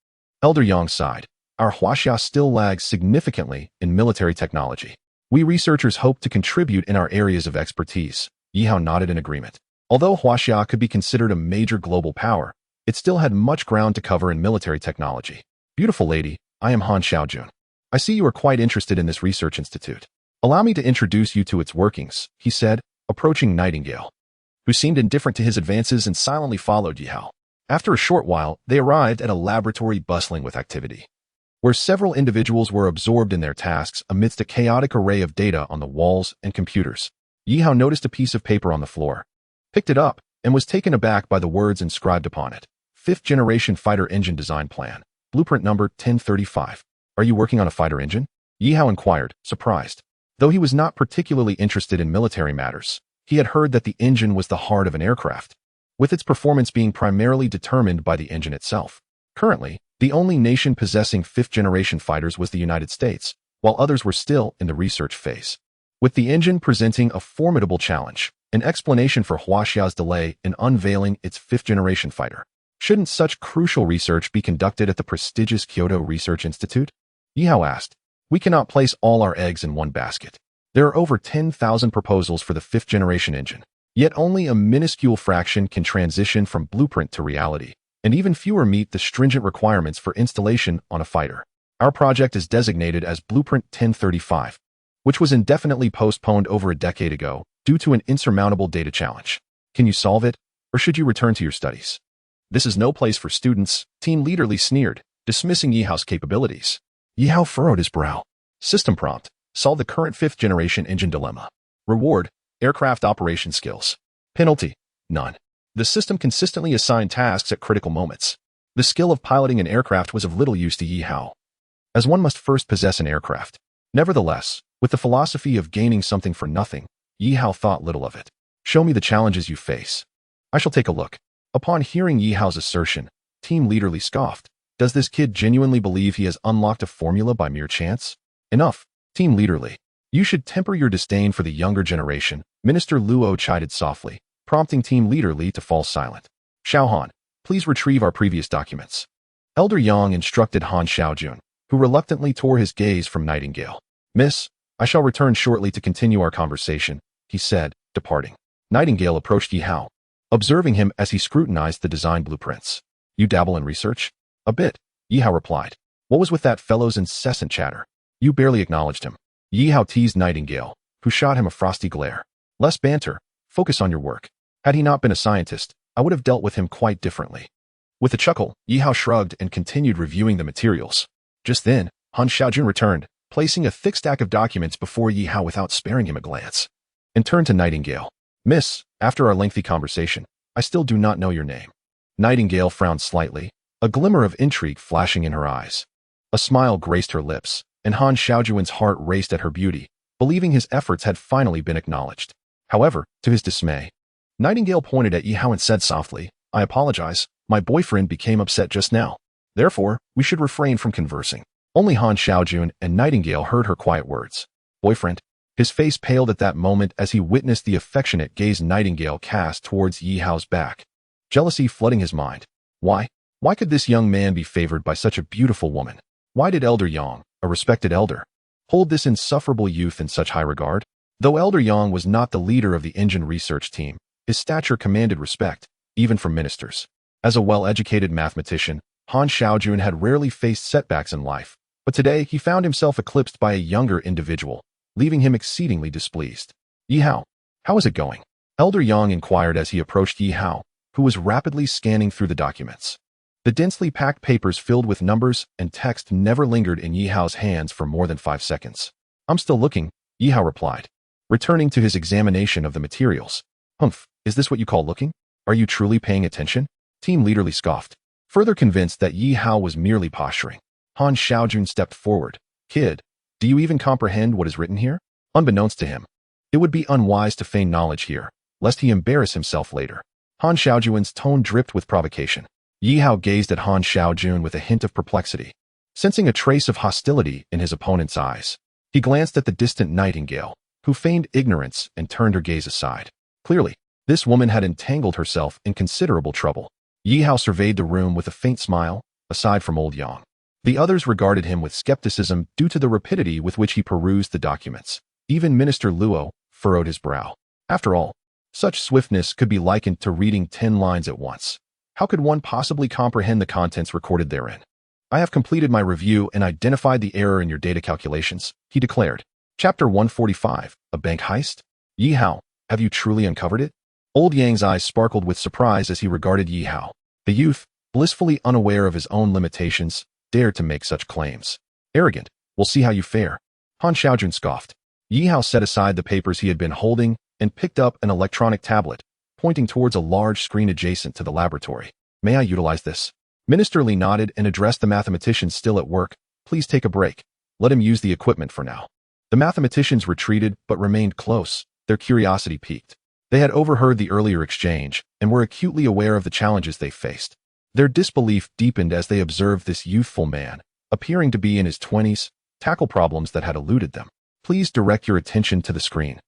Elder Yang sighed. Our Huaxia still lags significantly in military technology. We researchers hope to contribute in our areas of expertise. Yi Hao nodded in agreement. Although Huaxia could be considered a major global power, it still had much ground to cover in military technology. Beautiful lady, I am Han Xiaojun. I see you are quite interested in this research institute. Allow me to introduce you to its workings, he said, approaching Nightingale, who seemed indifferent to his advances and silently followed Yi Hao. After a short while, they arrived at a laboratory bustling with activity, where several individuals were absorbed in their tasks amidst a chaotic array of data on the walls and computers. Yi Hao noticed a piece of paper on the floor, picked it up, and was taken aback by the words inscribed upon it. 5th generation fighter engine design plan, blueprint number 1035. Are you working on a fighter engine? Yi Hao inquired, surprised. Though he was not particularly interested in military matters, he had heard that the engine was the heart of an aircraft, with its performance being primarily determined by the engine itself. Currently, the only nation possessing 5th generation fighters was the United States, while others were still in the research phase. With the engine presenting a formidable challenge, an explanation for Huaxia's delay in unveiling its 5th generation fighter. Shouldn't such crucial research be conducted at the prestigious Kyoto Research Institute? Yi Hao asked. We cannot place all our eggs in one basket. There are over 10,000 proposals for the 5th generation engine, yet only a minuscule fraction can transition from blueprint to reality, and even fewer meet the stringent requirements for installation on a fighter. Our project is designated as Blueprint 1035, which was indefinitely postponed over a decade ago due to an insurmountable data challenge. Can you solve it, or should you return to your studies? This is no place for students, team leader Li sneered, dismissing Yi Hao's capabilities. Yi Hao furrowed his brow. System prompt. Solve the current 5th generation engine dilemma. Reward. Aircraft operation skills. Penalty. None. The system consistently assigns tasks at critical moments. The skill of piloting an aircraft was of little use to Yi Hao, as one must first possess an aircraft. Nevertheless, with the philosophy of gaining something for nothing, Yi Hao thought little of it. Show me the challenges you face. I shall take a look. Upon hearing Yi Hao's assertion, Team Leaderly scoffed. Does this kid genuinely believe he has unlocked a formula by mere chance? Enough, Team Leaderly. You should temper your disdain for the younger generation, Minister Luo chided softly, prompting Team Leaderly to fall silent. Xiaohan, please retrieve our previous documents. Elder Yang instructed Han Xiaojun, who reluctantly tore his gaze from Nightingale. Miss, I shall return shortly to continue our conversation, he said, departing. Nightingale approached Yi Hao, observing him as he scrutinized the design blueprints. You dabble in research? A bit, Yi Hao replied. What was with that fellow's incessant chatter? You barely acknowledged him. Yi Hao teased Nightingale, who shot him a frosty glare. Less banter, focus on your work. Had he not been a scientist, I would have dealt with him quite differently. With a chuckle, Yi Hao shrugged and continued reviewing the materials. Just then, Han Xiaojun returned, placing a thick stack of documents before Yi Hao without sparing him a glance, and turned to Nightingale. Miss, after our lengthy conversation, I still do not know your name. Nightingale frowned slightly, a glimmer of intrigue flashing in her eyes. A smile graced her lips, and Han Xiaojun's heart raced at her beauty, believing his efforts had finally been acknowledged. However, to his dismay, Nightingale pointed at Yi Hao and said softly, I apologize, my boyfriend became upset just now. Therefore, we should refrain from conversing. Only Han Xiaojun and Nightingale heard her quiet words. Boyfriend? His face paled at that moment as he witnessed the affectionate gaze Nightingale cast towards Yi Hao's back. Jealousy flooding his mind. Why? Why could this young man be favored by such a beautiful woman? Why did Elder Yang, a respected elder, hold this insufferable youth in such high regard? Though Elder Yang was not the leader of the engine research team, his stature commanded respect, even from ministers. As a well-educated mathematician, Han Xiaojun had rarely faced setbacks in life, but today he found himself eclipsed by a younger individual, leaving him exceedingly displeased. Yi Hao, how is it going? Elder Yang inquired as he approached Yi Hao, who was rapidly scanning through the documents. The densely packed papers filled with numbers and text never lingered in Yi Hao's hands for more than 5 seconds. I'm still looking, Yi Hao replied, returning to his examination of the materials. Humph, is this what you call looking? Are you truly paying attention? Team Leaderly scoffed, further convinced that Yi Hao was merely posturing. Han Xiaojun stepped forward. Kid, do you even comprehend what is written here? Unbeknownst to him, it would be unwise to feign knowledge here, lest he embarrass himself later. Han Xiaojun's tone dripped with provocation. Yi Hao gazed at Han Xiaojun with a hint of perplexity, sensing a trace of hostility in his opponent's eyes. He glanced at the distant Nightingale, who feigned ignorance and turned her gaze aside. Clearly, this woman had entangled herself in considerable trouble. Yi Hao surveyed the room with a faint smile, aside from old Yang. The others regarded him with skepticism due to the rapidity with which he perused the documents. Even Minister Luo furrowed his brow. After all, such swiftness could be likened to reading 10 lines at once. How could one possibly comprehend the contents recorded therein? I have completed my review and identified the error in your data calculations, he declared. Chapter 145, A Bank Heist? Yi Hao, have you truly uncovered it? Old Yang's eyes sparkled with surprise as he regarded Yi Hao. The youth, blissfully unaware of his own limitations, dared to make such claims. Arrogant, we'll see how you fare. Han Xiaojun scoffed. Yi Hao set aside the papers he had been holding and picked up an electronic tablet, pointing towards a large screen adjacent to the laboratory. May I utilize this? Minister Li nodded and addressed the mathematicians still at work. Please take a break. Let him use the equipment for now. The mathematicians retreated but remained close, their curiosity piqued. They had overheard the earlier exchange and were acutely aware of the challenges they faced. Their disbelief deepened as they observed this youthful man, appearing to be in his 20s, tackle problems that had eluded them. Please direct your attention to the screen.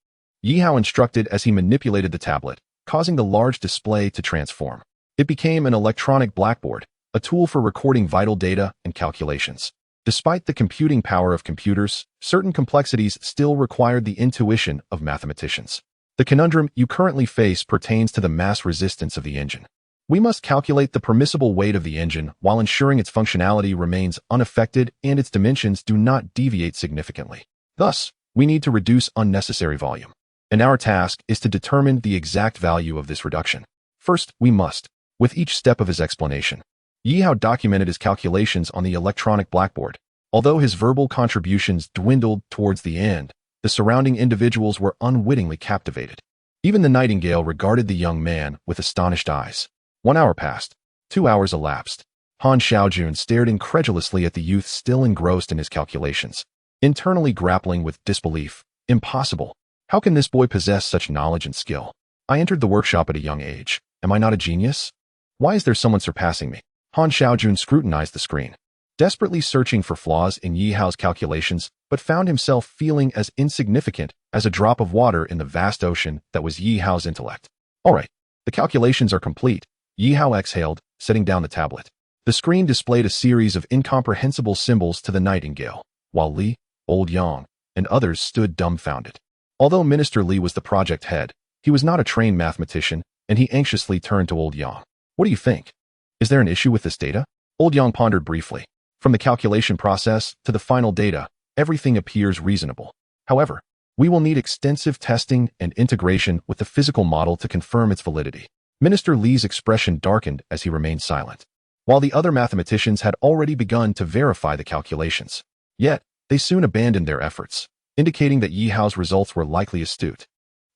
Yi Hao instructed as he manipulated the tablet, causing the large display to transform. It became an electronic blackboard, a tool for recording vital data and calculations. Despite the computing power of computers, certain complexities still required the intuition of mathematicians. The conundrum you currently face pertains to the mass resistance of the engine. We must calculate the permissible weight of the engine while ensuring its functionality remains unaffected and its dimensions do not deviate significantly. Thus, we need to reduce unnecessary volume. And our task is to determine the exact value of this reduction. First, we must. With each step of his explanation, Yi Hao documented his calculations on the electronic blackboard. Although his verbal contributions dwindled towards the end, the surrounding individuals were unwittingly captivated. Even the Nightingale regarded the young man with astonished eyes. 1 hour passed. 2 hours elapsed. Han Xiaojun stared incredulously at the youth still engrossed in his calculations, internally grappling with disbelief. Impossible. How can this boy possess such knowledge and skill? I entered the workshop at a young age. Am I not a genius? Why is there someone surpassing me? Han Xiaojun scrutinized the screen, desperately searching for flaws in Yi Hao's calculations, but found himself feeling as insignificant as a drop of water in the vast ocean that was Yi Hao's intellect. All right, the calculations are complete. Yi Hao exhaled, setting down the tablet. The screen displayed a series of incomprehensible symbols to the nightingale, while Li, Old Yang, and others stood dumbfounded. Although Minister Li was the project head, he was not a trained mathematician, and he anxiously turned to Old Yang. What do you think? Is there an issue with this data? Old Yang pondered briefly. From the calculation process to the final data, everything appears reasonable. However, we will need extensive testing and integration with the physical model to confirm its validity. Minister Li's expression darkened as he remained silent, while the other mathematicians had already begun to verify the calculations. Yet, they soon abandoned their efforts, indicating that Yi Hao's results were likely astute.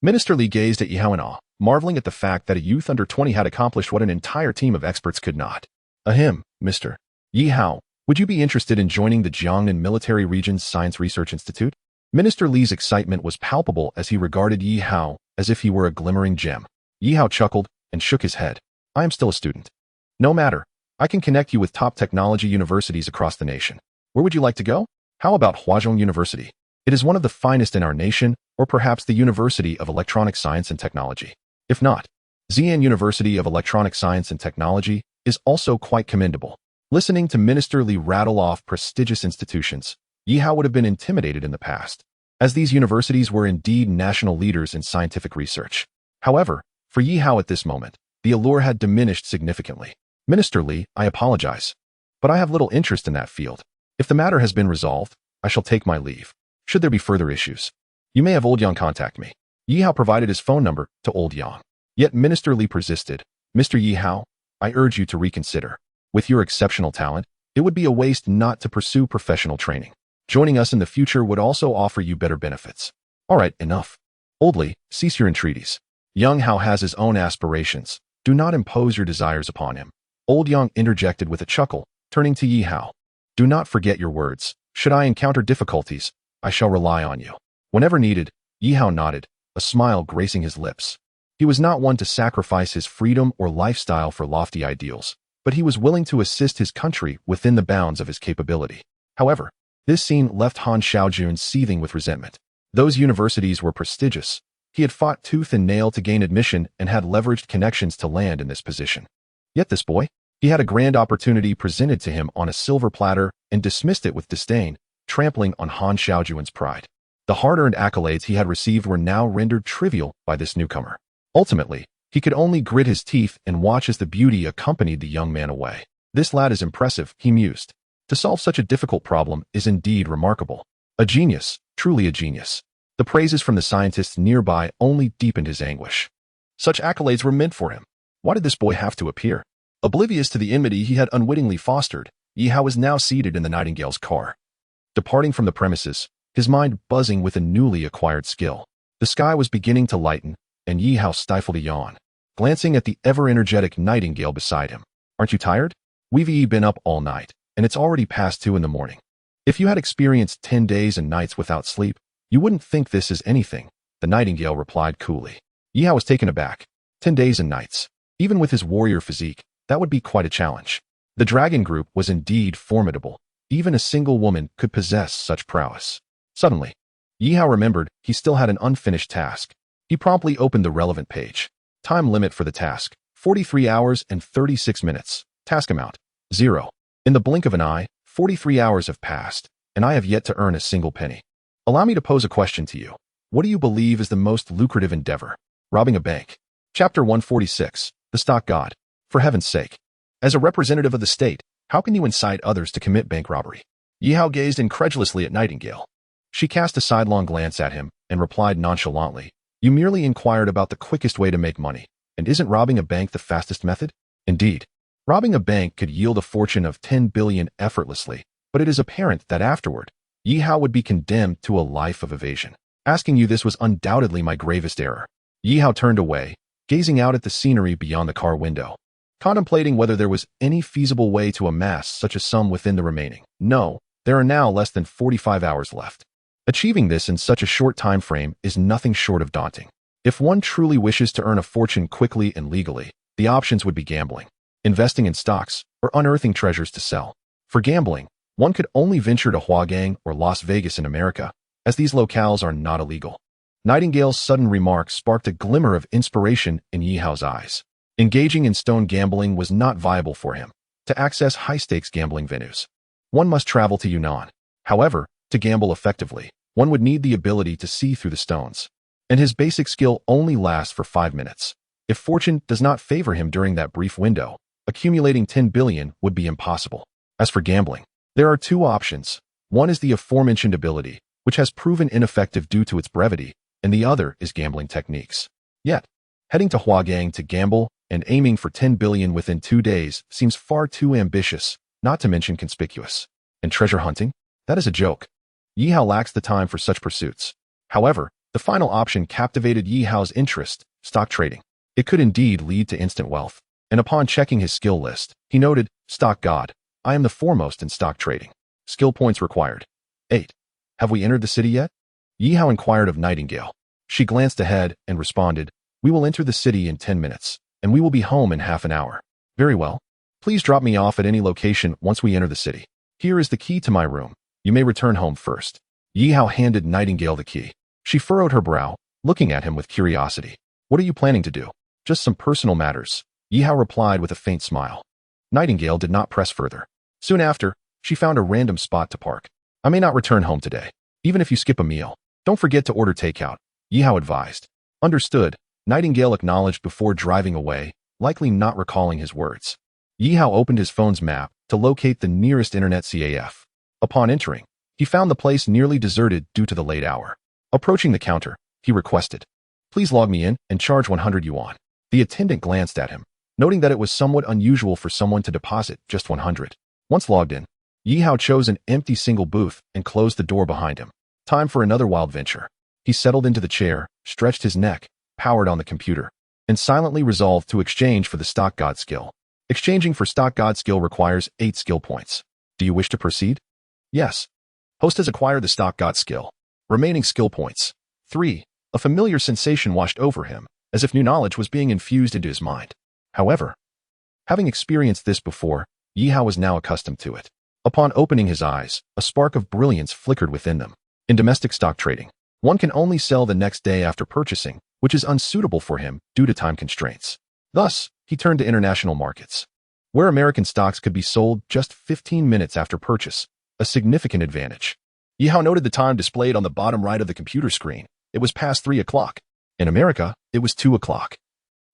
Minister Li gazed at Yi Hao in awe, marveling at the fact that a youth under 20 had accomplished what an entire team of experts could not. Ahem, Mr. Yi Hao, would you be interested in joining the Jiangnan Military Region's Science Research Institute? Minister Li's excitement was palpable as he regarded Yi Hao as if he were a glimmering gem. Yi Hao chuckled and shook his head. I am still a student. No matter. I can connect you with top technology universities across the nation. Where would you like to go? How about Huazhong University? It is one of the finest in our nation, or perhaps the University of Electronic Science and Technology. If not, Xi'an University of Electronic Science and Technology is also quite commendable. Listening to Minister Li rattle off prestigious institutions, Yi Hao would have been intimidated in the past, as these universities were indeed national leaders in scientific research. However, for Yi Hao at this moment, the allure had diminished significantly. Minister Li, I apologize, but I have little interest in that field. If the matter has been resolved, I shall take my leave. Should there be further issues, you may have Old Yang contact me. Yi Hao provided his phone number to Old Yang. Yet Minister Li persisted. Mr. Yi Hao, I urge you to reconsider. With your exceptional talent, it would be a waste not to pursue professional training. Joining us in the future would also offer you better benefits. All right, enough. Old Li, cease your entreaties. Young Hao has his own aspirations. Do not impose your desires upon him. Old Yang interjected with a chuckle, turning to Yi Hao. Do not forget your words. Should I encounter difficulties, I shall rely on you. Whenever needed, Yi Hao nodded, a smile gracing his lips. He was not one to sacrifice his freedom or lifestyle for lofty ideals, but he was willing to assist his country within the bounds of his capability. However, this scene left Han Xiaojun seething with resentment. Those universities were prestigious. He had fought tooth and nail to gain admission and had leveraged connections to land in this position. Yet this boy, he had a grand opportunity presented to him on a silver platter and dismissed it with disdain, trampling on Han Xiaojun's pride. The hard-earned accolades he had received were now rendered trivial by this newcomer. Ultimately, he could only grit his teeth and watch as the beauty accompanied the young man away. This lad is impressive, he mused. To solve such a difficult problem is indeed remarkable. A genius, truly a genius. The praises from the scientists nearby only deepened his anguish. Such accolades were meant for him. Why did this boy have to appear? Oblivious to the enmity he had unwittingly fostered, Yi Hao was now seated in the Nightingale's car. Departing from the premises, his mind buzzing with a newly acquired skill. The sky was beginning to lighten, and Yi Hao stifled a yawn, glancing at the ever-energetic Nightingale beside him. Aren't you tired? We've been up all night, and it's already past 2 in the morning. If you had experienced 10 days and nights without sleep, you wouldn't think this is anything, the Nightingale replied coolly. Yi Hao was taken aback. 10 days and nights. Even with his warrior physique, that would be quite a challenge. The dragon group was indeed formidable. Even a single woman could possess such prowess. Suddenly, Yi Hao remembered he still had an unfinished task. He promptly opened the relevant page. Time limit for the task, 43 hours and 36 minutes. Task amount, 0. In the blink of an eye, 43 hours have passed, and I have yet to earn a single penny. Allow me to pose a question to you. What do you believe is the most lucrative endeavor? Robbing a bank. Chapter 146, The Stock God. For heaven's sake. As a representative of the state, how can you incite others to commit bank robbery? Yi Hao gazed incredulously at Nightingale. She cast a sidelong glance at him and replied nonchalantly, You merely inquired about the quickest way to make money, and isn't robbing a bank the fastest method? Indeed, robbing a bank could yield a fortune of 10 billion effortlessly, but it is apparent that afterward, Yi Hao would be condemned to a life of evasion. Asking you this was undoubtedly my gravest error. Yi Hao turned away, gazing out at the scenery beyond the car window. contemplating whether there was any feasible way to amass such a sum within the remaining. No, there are now less than 45 hours left. Achieving this in such a short time frame is nothing short of daunting. If one truly wishes to earn a fortune quickly and legally, the options would be gambling, investing in stocks, or unearthing treasures to sell. For gambling, one could only venture to Huagang or Las Vegas in America, as these locales are not illegal. Nightingale's sudden remark sparked a glimmer of inspiration in Yihao's eyes. Engaging in stone gambling was not viable for him. To access high-stakes gambling venues, one must travel to Yunnan. However, to gamble effectively, one would need the ability to see through the stones. And his basic skill only lasts for 5 minutes. If fortune does not favor him during that brief window, accumulating 10 billion would be impossible. As for gambling, there are two options. One is the aforementioned ability, which has proven ineffective due to its brevity, and the other is gambling techniques. Yet, heading to Huagang to gamble and aiming for 10 billion within 2 days seems far too ambitious, not to mention conspicuous. And treasure hunting? That is a joke. Yihao lacks the time for such pursuits. However, the final option captivated Yihao's interest, stock trading. It could indeed lead to instant wealth. And upon checking his skill list, he noted, Stock God, I am the foremost in stock trading. Skill points required. 8. Have we entered the city yet? Yihao inquired of Nightingale. She glanced ahead and responded, We will enter the city in 10 minutes, and we will be home in half an hour. Very well. Please drop me off at any location once we enter the city. Here is the key to my room. You may return home first. Yihao handed Nightingale the key. She furrowed her brow, looking at him with curiosity. What are you planning to do? Just some personal matters. Yihao replied with a faint smile. Nightingale did not press further. Soon after, she found a random spot to park. I may not return home today. Even if you skip a meal, don't forget to order takeout, Yihao advised. Understood, Nightingale acknowledged before driving away, likely not recalling his words. Yihao opened his phone's map to locate the nearest internet CAF. Upon entering, he found the place nearly deserted due to the late hour. Approaching the counter, he requested, Please log me in and charge 100 yuan. The attendant glanced at him, noting that it was somewhat unusual for someone to deposit just 100. Once logged in, Yihao chose an empty single booth and closed the door behind him. Time for another wild venture. He settled into the chair, stretched his neck, powered on the computer, and silently resolved to exchange for the Stock God skill. Exchanging for Stock God skill requires 8 skill points. Do you wish to proceed? Yes. Host has acquired the Stock God skill. Remaining skill points. 3. A familiar sensation washed over him, as if new knowledge was being infused into his mind. However, having experienced this before, Yihao was now accustomed to it. Upon opening his eyes, a spark of brilliance flickered within them. In domestic stock trading, one can only sell the next day after purchasing, which is unsuitable for him due to time constraints. Thus, he turned to international markets, where American stocks could be sold just 15 minutes after purchase, a significant advantage. Yihao noted the time displayed on the bottom right of the computer screen. It was past 3 o'clock. In America, it was 2 o'clock.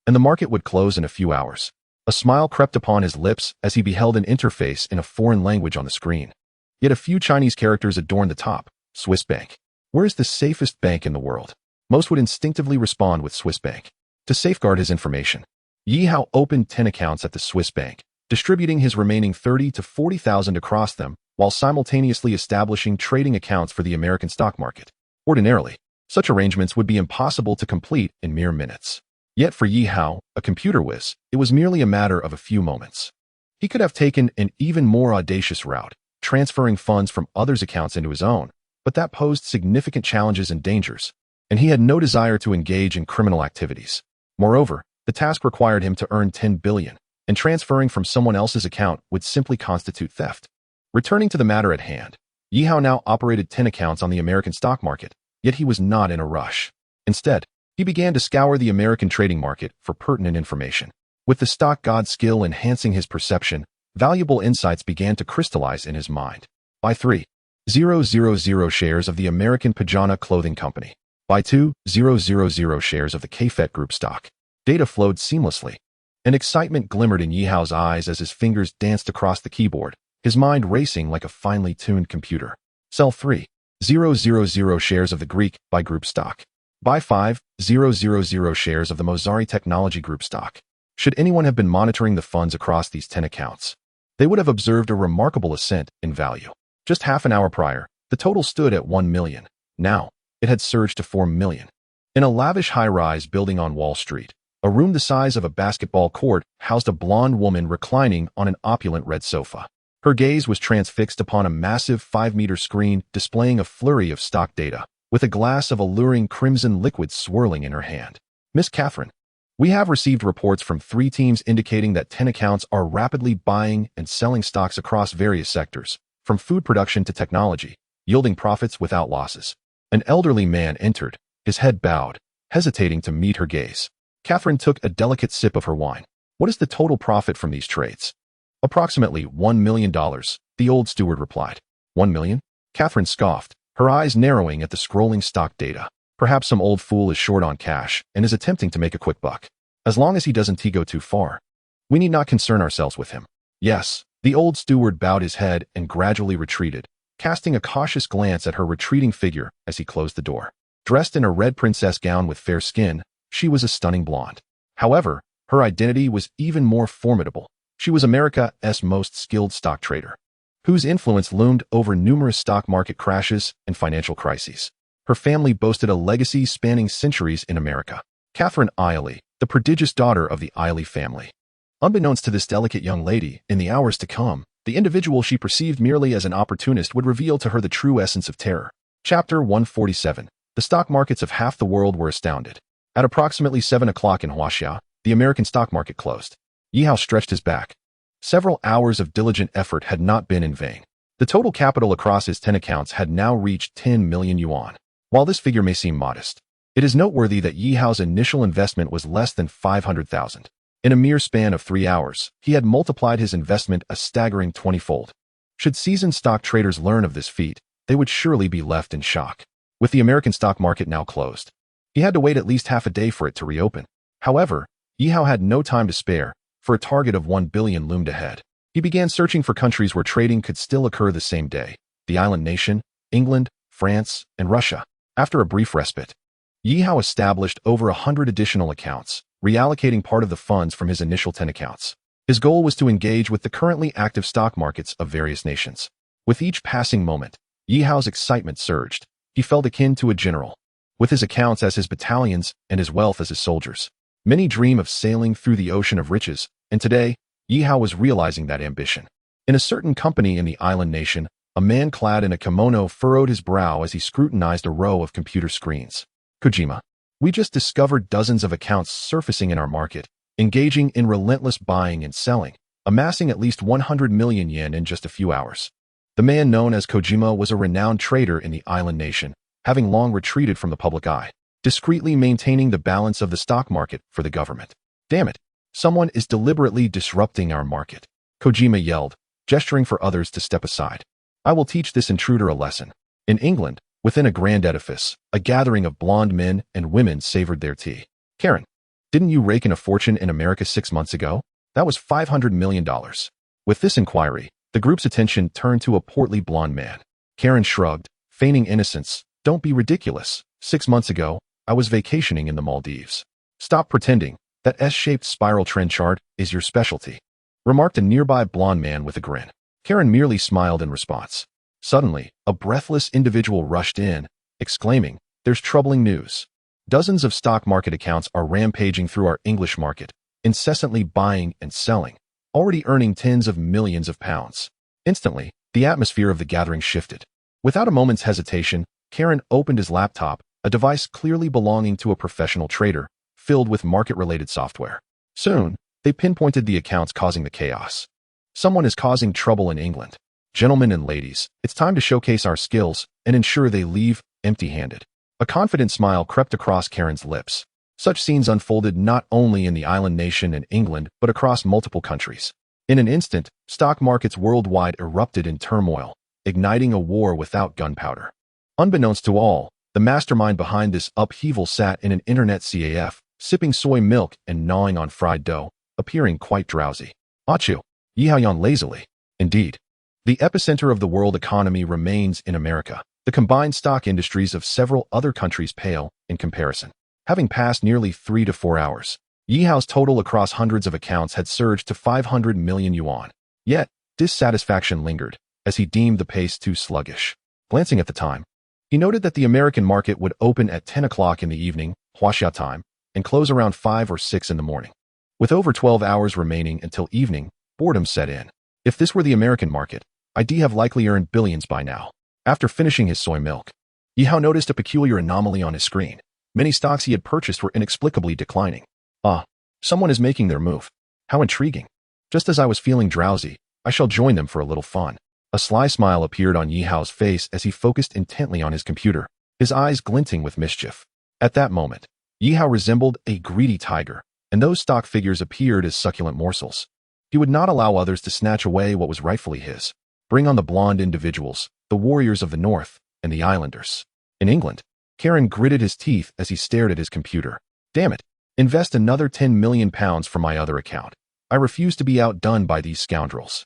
And the market would close in a few hours. A smile crept upon his lips as he beheld an interface in a foreign language on the screen. Yet a few Chinese characters adorned the top. Swiss Bank. Where is the safest bank in the world? Most would instinctively respond with Swiss Bank. To safeguard his information, Yihao opened 10 accounts at the Swiss Bank, distributing his remaining 30 to 40,000 across them, while simultaneously establishing trading accounts for the American stock market. Ordinarily, such arrangements would be impossible to complete in mere minutes. Yet for Yihao, a computer whiz, it was merely a matter of a few moments. He could have taken an even more audacious route, transferring funds from others' accounts into his own, but that posed significant challenges and dangers, and he had no desire to engage in criminal activities. Moreover, the task required him to earn 10 billion, and transferring from someone else's account would simply constitute theft. Returning to the matter at hand, Yihao now operated 10 accounts on the American stock market, yet he was not in a rush. Instead, he began to scour the American trading market for pertinent information. With the Stock God skill enhancing his perception, valuable insights began to crystallize in his mind. Buy 3,000 shares of the American Pajana Clothing Company. Buy 2,000 shares of the KFET Group stock. Data flowed seamlessly. An excitement glimmered in Yihao's eyes as his fingers danced across the keyboard, his mind racing like a finely tuned computer. Sell 3,000 shares of the Greek by Group stock. Buy 5,000 shares of the Mozari Technology Group stock. Should anyone have been monitoring the funds across these 10 accounts, they would have observed a remarkable ascent in value. Just half an hour prior, the total stood at 1 million. Now, it had surged to 4 million. In a lavish high-rise building on Wall Street, A room the size of a basketball court housed a blonde woman reclining on an opulent red sofa. Her gaze was transfixed upon a massive 5-meter screen displaying a flurry of stock data, with a glass of alluring crimson liquid swirling in her hand. Miss Catherine, we have received reports from 3 teams indicating that 10 accounts are rapidly buying and selling stocks across various sectors, from food production to technology, yielding profits without losses. An elderly man entered, his head bowed, hesitating to meet her gaze. Catherine took a delicate sip of her wine. What is the total profit from these trades? Approximately $1 million, the old steward replied. 1 million? Catherine scoffed, her eyes narrowing at the scrolling stock data. Perhaps some old fool is short on cash and is attempting to make a quick buck. As long as he doesn't go too far, we need not concern ourselves with him. Yes, the old steward bowed his head and gradually retreated, casting a cautious glance at her retreating figure as he closed the door. Dressed in a red princess gown with fair skin, she was a stunning blonde. However, her identity was even more formidable. She was America's most skilled stock trader, whose influence loomed over numerous stock market crashes and financial crises. Her family boasted a legacy spanning centuries in America. Catherine Iley, the prodigious daughter of the Iley family. Unbeknownst to this delicate young lady, in the hours to come, the individual she perceived merely as an opportunist would reveal to her the true essence of terror. Chapter 147. The stock markets of half the world were astounded. At approximately 7 o'clock in Huaxia, the American stock market closed. Yihao stretched his back. Several hours of diligent effort had not been in vain. The total capital across his 10 accounts had now reached 10 million yuan. While this figure may seem modest, it is noteworthy that Yihao's initial investment was less than 500,000. In a mere span of 3 hours, he had multiplied his investment a staggering 20-fold. Should seasoned stock traders learn of this feat, they would surely be left in shock. With the American stock market now closed, he had to wait at least half a day for it to reopen. However, Yihao had no time to spare, for a target of 1 billion loomed ahead. He began searching for countries where trading could still occur the same day: the island nation, England, France, and Russia. After a brief respite, Yihao established over 100 additional accounts, reallocating part of the funds from his initial 10 accounts. His goal was to engage with the currently active stock markets of various nations. With each passing moment, Yihao's excitement surged. He felt akin to a general, with his accounts as his battalions and his wealth as his soldiers. Many dream of sailing through the ocean of riches, and today, Yihao was realizing that ambition. In a certain company in the island nation, a man clad in a kimono furrowed his brow as he scrutinized a row of computer screens. Kojima, we just discovered dozens of accounts surfacing in our market, engaging in relentless buying and selling, amassing at least 100 million yen in just a few hours. The man known as Kojima was a renowned trader in the island nation, having long retreated from the public eye, discreetly maintaining the balance of the stock market for the government. Damn it, someone is deliberately disrupting our market, Kojima yelled, gesturing for others to step aside. I will teach this intruder a lesson. In England, within a grand edifice, a gathering of blonde men and women savored their tea. Karen, didn't you rake in a fortune in America 6 months ago? That was $500 million. With this inquiry, the group's attention turned to a portly blonde man. Karen shrugged, feigning innocence. Don't be ridiculous. 6 months ago, I was vacationing in the Maldives. Stop pretending. That S-shaped spiral trend chart is your specialty, remarked a nearby blonde man with a grin. Karen merely smiled in response. Suddenly, a breathless individual rushed in, exclaiming, there's troubling news. Dozens of stock market accounts are rampaging through our English market, incessantly buying and selling, already earning tens of millions of pounds. Instantly, the atmosphere of the gathering shifted. Without a moment's hesitation, Karen opened his laptop, a device clearly belonging to a professional trader, filled with market-related software. Soon, they pinpointed the accounts causing the chaos. Someone is causing trouble in England. Gentlemen and ladies, it's time to showcase our skills and ensure they leave empty-handed. A confident smile crept across Karen's lips. Such scenes unfolded not only in the island nation and England, but across multiple countries. In an instant, stock markets worldwide erupted in turmoil, igniting a war without gunpowder. Unbeknownst to all, the mastermind behind this upheaval sat in an internet CAF, sipping soy milk and gnawing on fried dough, appearing quite drowsy. Achu, Yihao yawned lazily. Indeed, the epicenter of the world economy remains in America. The combined stock industries of several other countries pale in comparison. Having passed nearly 3 to 4 hours, Yihao's total across hundreds of accounts had surged to 500 million yuan. Yet, dissatisfaction lingered, as he deemed the pace too sluggish. Glancing at the time, he noted that the American market would open at 10 o'clock in the evening, Huaxia time, and close around 5 or 6 in the morning. With over 12 hours remaining until evening, boredom set in. If this were the American market, I'd have likely earned billions by now. After finishing his soy milk, Yihao noticed a peculiar anomaly on his screen. Many stocks he had purchased were inexplicably declining. Someone is making their move. How intriguing. Just as I was feeling drowsy, I shall join them for a little fun. A sly smile appeared on Yihao's face as he focused intently on his computer, his eyes glinting with mischief. At that moment, Yihao resembled a greedy tiger, and those stock figures appeared as succulent morsels. He would not allow others to snatch away what was rightfully his. Bring on the blonde individuals, the warriors of the North, and the islanders. In England, Karen gritted his teeth as he stared at his computer. Damn it. Invest another £10 million from my other account. I refuse to be outdone by these scoundrels.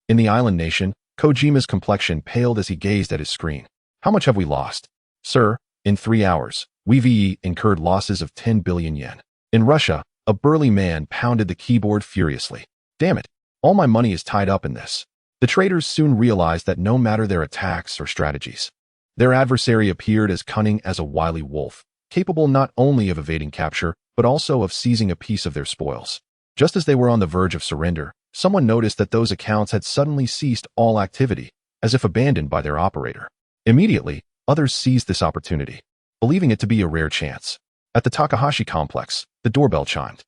In the island nation, Kojima's complexion paled as he gazed at his screen. How much have we lost? Sir, in 3 hours, we've incurred losses of 10 billion yen. In Russia, a burly man pounded the keyboard furiously. Damn it. All my money is tied up in this. The traders soon realized that no matter their attacks or strategies, their adversary appeared as cunning as a wily wolf, capable not only of evading capture, but also of seizing a piece of their spoils. Just as they were on the verge of surrender, someone noticed that those accounts had suddenly ceased all activity, as if abandoned by their operator. Immediately, others seized this opportunity, believing it to be a rare chance. At the Takahashi complex, the doorbell chimed.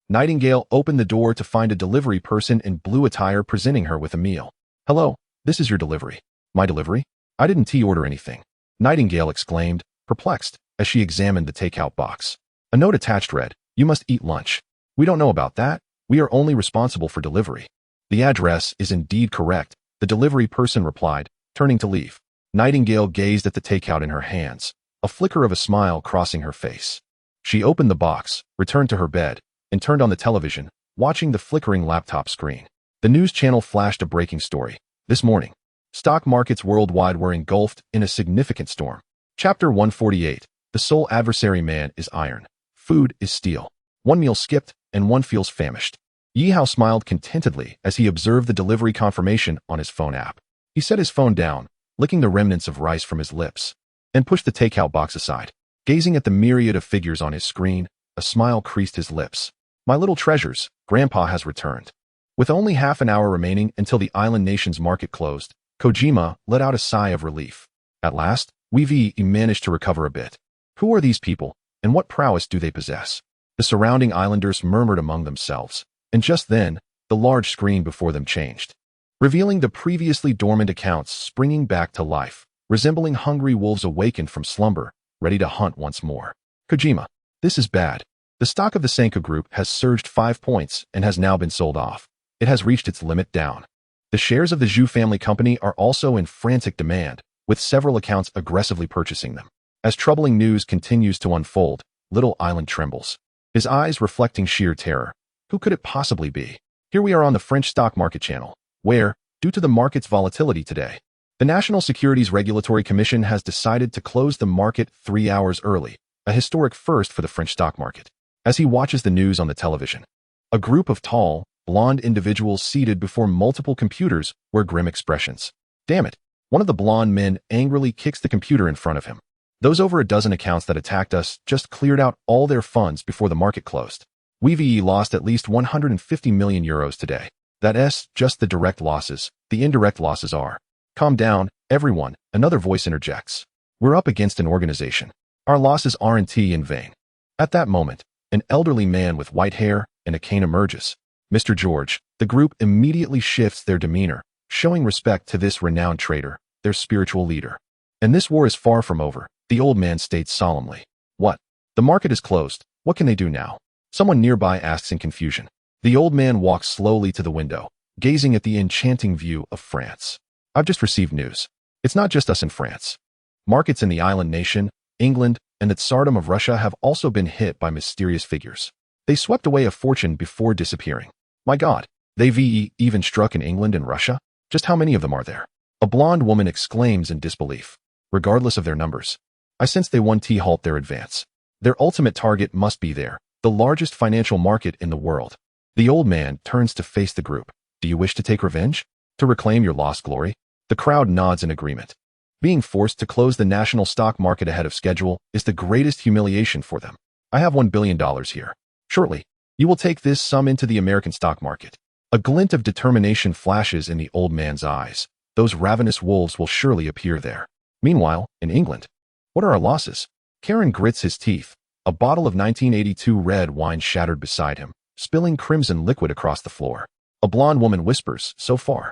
Nightingale opened the door to find a delivery person in blue attire presenting her with a meal. Hello, this is your delivery. My delivery? I didn't order anything. Nightingale exclaimed, perplexed, as she examined the takeout box. A note attached read, you must eat lunch. We don't know about that. We are only responsible for delivery. The address is indeed correct, the delivery person replied, turning to leave. Nightingale gazed at the takeout in her hands, a flicker of a smile crossing her face. She opened the box, returned to her bed, and turned on the television, watching the flickering laptop screen. The news channel flashed a breaking story. This morning, stock markets worldwide were engulfed in a significant storm. Chapter 148. The sole adversary man is iron. Food is steel. One meal skipped, and one feels famished. Yihao smiled contentedly as he observed the delivery confirmation on his phone app. He set his phone down, licking the remnants of rice from his lips, and pushed the takeout box aside. Gazing at the myriad of figures on his screen, a smile creased his lips. My little treasures, Grandpa has returned. With only half an hour remaining until the island nation's market closed, Kojima let out a sigh of relief. At last, we've managed to recover a bit. Who are these people, and what prowess do they possess? The surrounding islanders murmured among themselves, and just then, the large screen before them changed, revealing the previously dormant accounts springing back to life, resembling hungry wolves awakened from slumber, ready to hunt once more. Kojima, this is bad. The stock of the Senka Group has surged 5 points and has now been sold off. It has reached its limit down. The shares of the Zhu family company are also in frantic demand, with several accounts aggressively purchasing them. As troubling news continues to unfold, Little Island trembles, his eyes reflecting sheer terror. Who could it possibly be? Here we are on the French stock market channel, where, due to the market's volatility today, the National Securities Regulatory Commission has decided to close the market 3 hours early, a historic first for the French stock market. As he watches the news on the television, a group of tall, blonde individuals seated before multiple computers wear grim expressions. Damn it! One of the blonde men angrily kicks the computer in front of him. Those over a dozen accounts that attacked us just cleared out all their funds before the market closed. We've lost at least 150 million euros today. That's just the direct losses. The indirect losses are. Calm down, everyone, another voice interjects. We're up against an organization. Our losses aren't in vain. At that moment, an elderly man with white hair and a cane emerges. Mr. George, the group immediately shifts their demeanor, showing respect to this renowned trader, their spiritual leader. And this war is far from over, the old man states solemnly. What? The market is closed. What can they do now? Someone nearby asks in confusion. The old man walks slowly to the window, gazing at the enchanting view of France. I've just received news. It's not just us in France. Markets in the island nation, England, and the Tsardom of Russia have also been hit by mysterious figures. They swept away a fortune before disappearing. My God, they've even struck in England and Russia? Just how many of them are there? A blonde woman exclaims in disbelief. Regardless of their numbers, I sense they want to halt their advance. Their ultimate target must be there, the largest financial market in the world. The old man turns to face the group. Do you wish to take revenge? To reclaim your lost glory? The crowd nods in agreement. Being forced to close the national stock market ahead of schedule is the greatest humiliation for them. I have $1 billion here. Shortly, you will take this sum into the American stock market. A glint of determination flashes in the old man's eyes. Those ravenous wolves will surely appear there. Meanwhile, in England, what are our losses? Karen grits his teeth. A bottle of 1982 red wine shattered beside him, spilling crimson liquid across the floor. A blonde woman whispers, so far.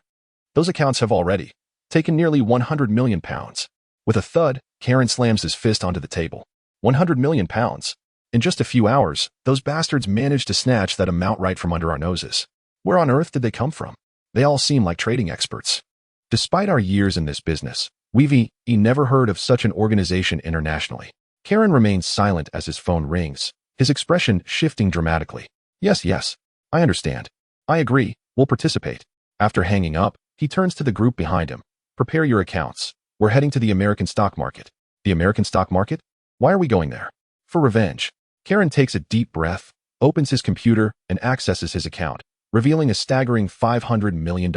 Those accounts have already taken nearly £100 million. With a thud, Karen slams his fist onto the table. £100 million. In just a few hours, those bastards managed to snatch that amount right from under our noses. Where on earth did they come from? They all seem like trading experts. Despite our years in this business, we've never heard of such an organization internationally. Karen remains silent as his phone rings, his expression shifting dramatically. Yes, I understand. I agree, we'll participate. After hanging up, he turns to the group behind him. Prepare your accounts. We're heading to the American stock market. The American stock market? Why are we going there? For revenge. Karen takes a deep breath, opens his computer, and accesses his account, revealing a staggering $500 million.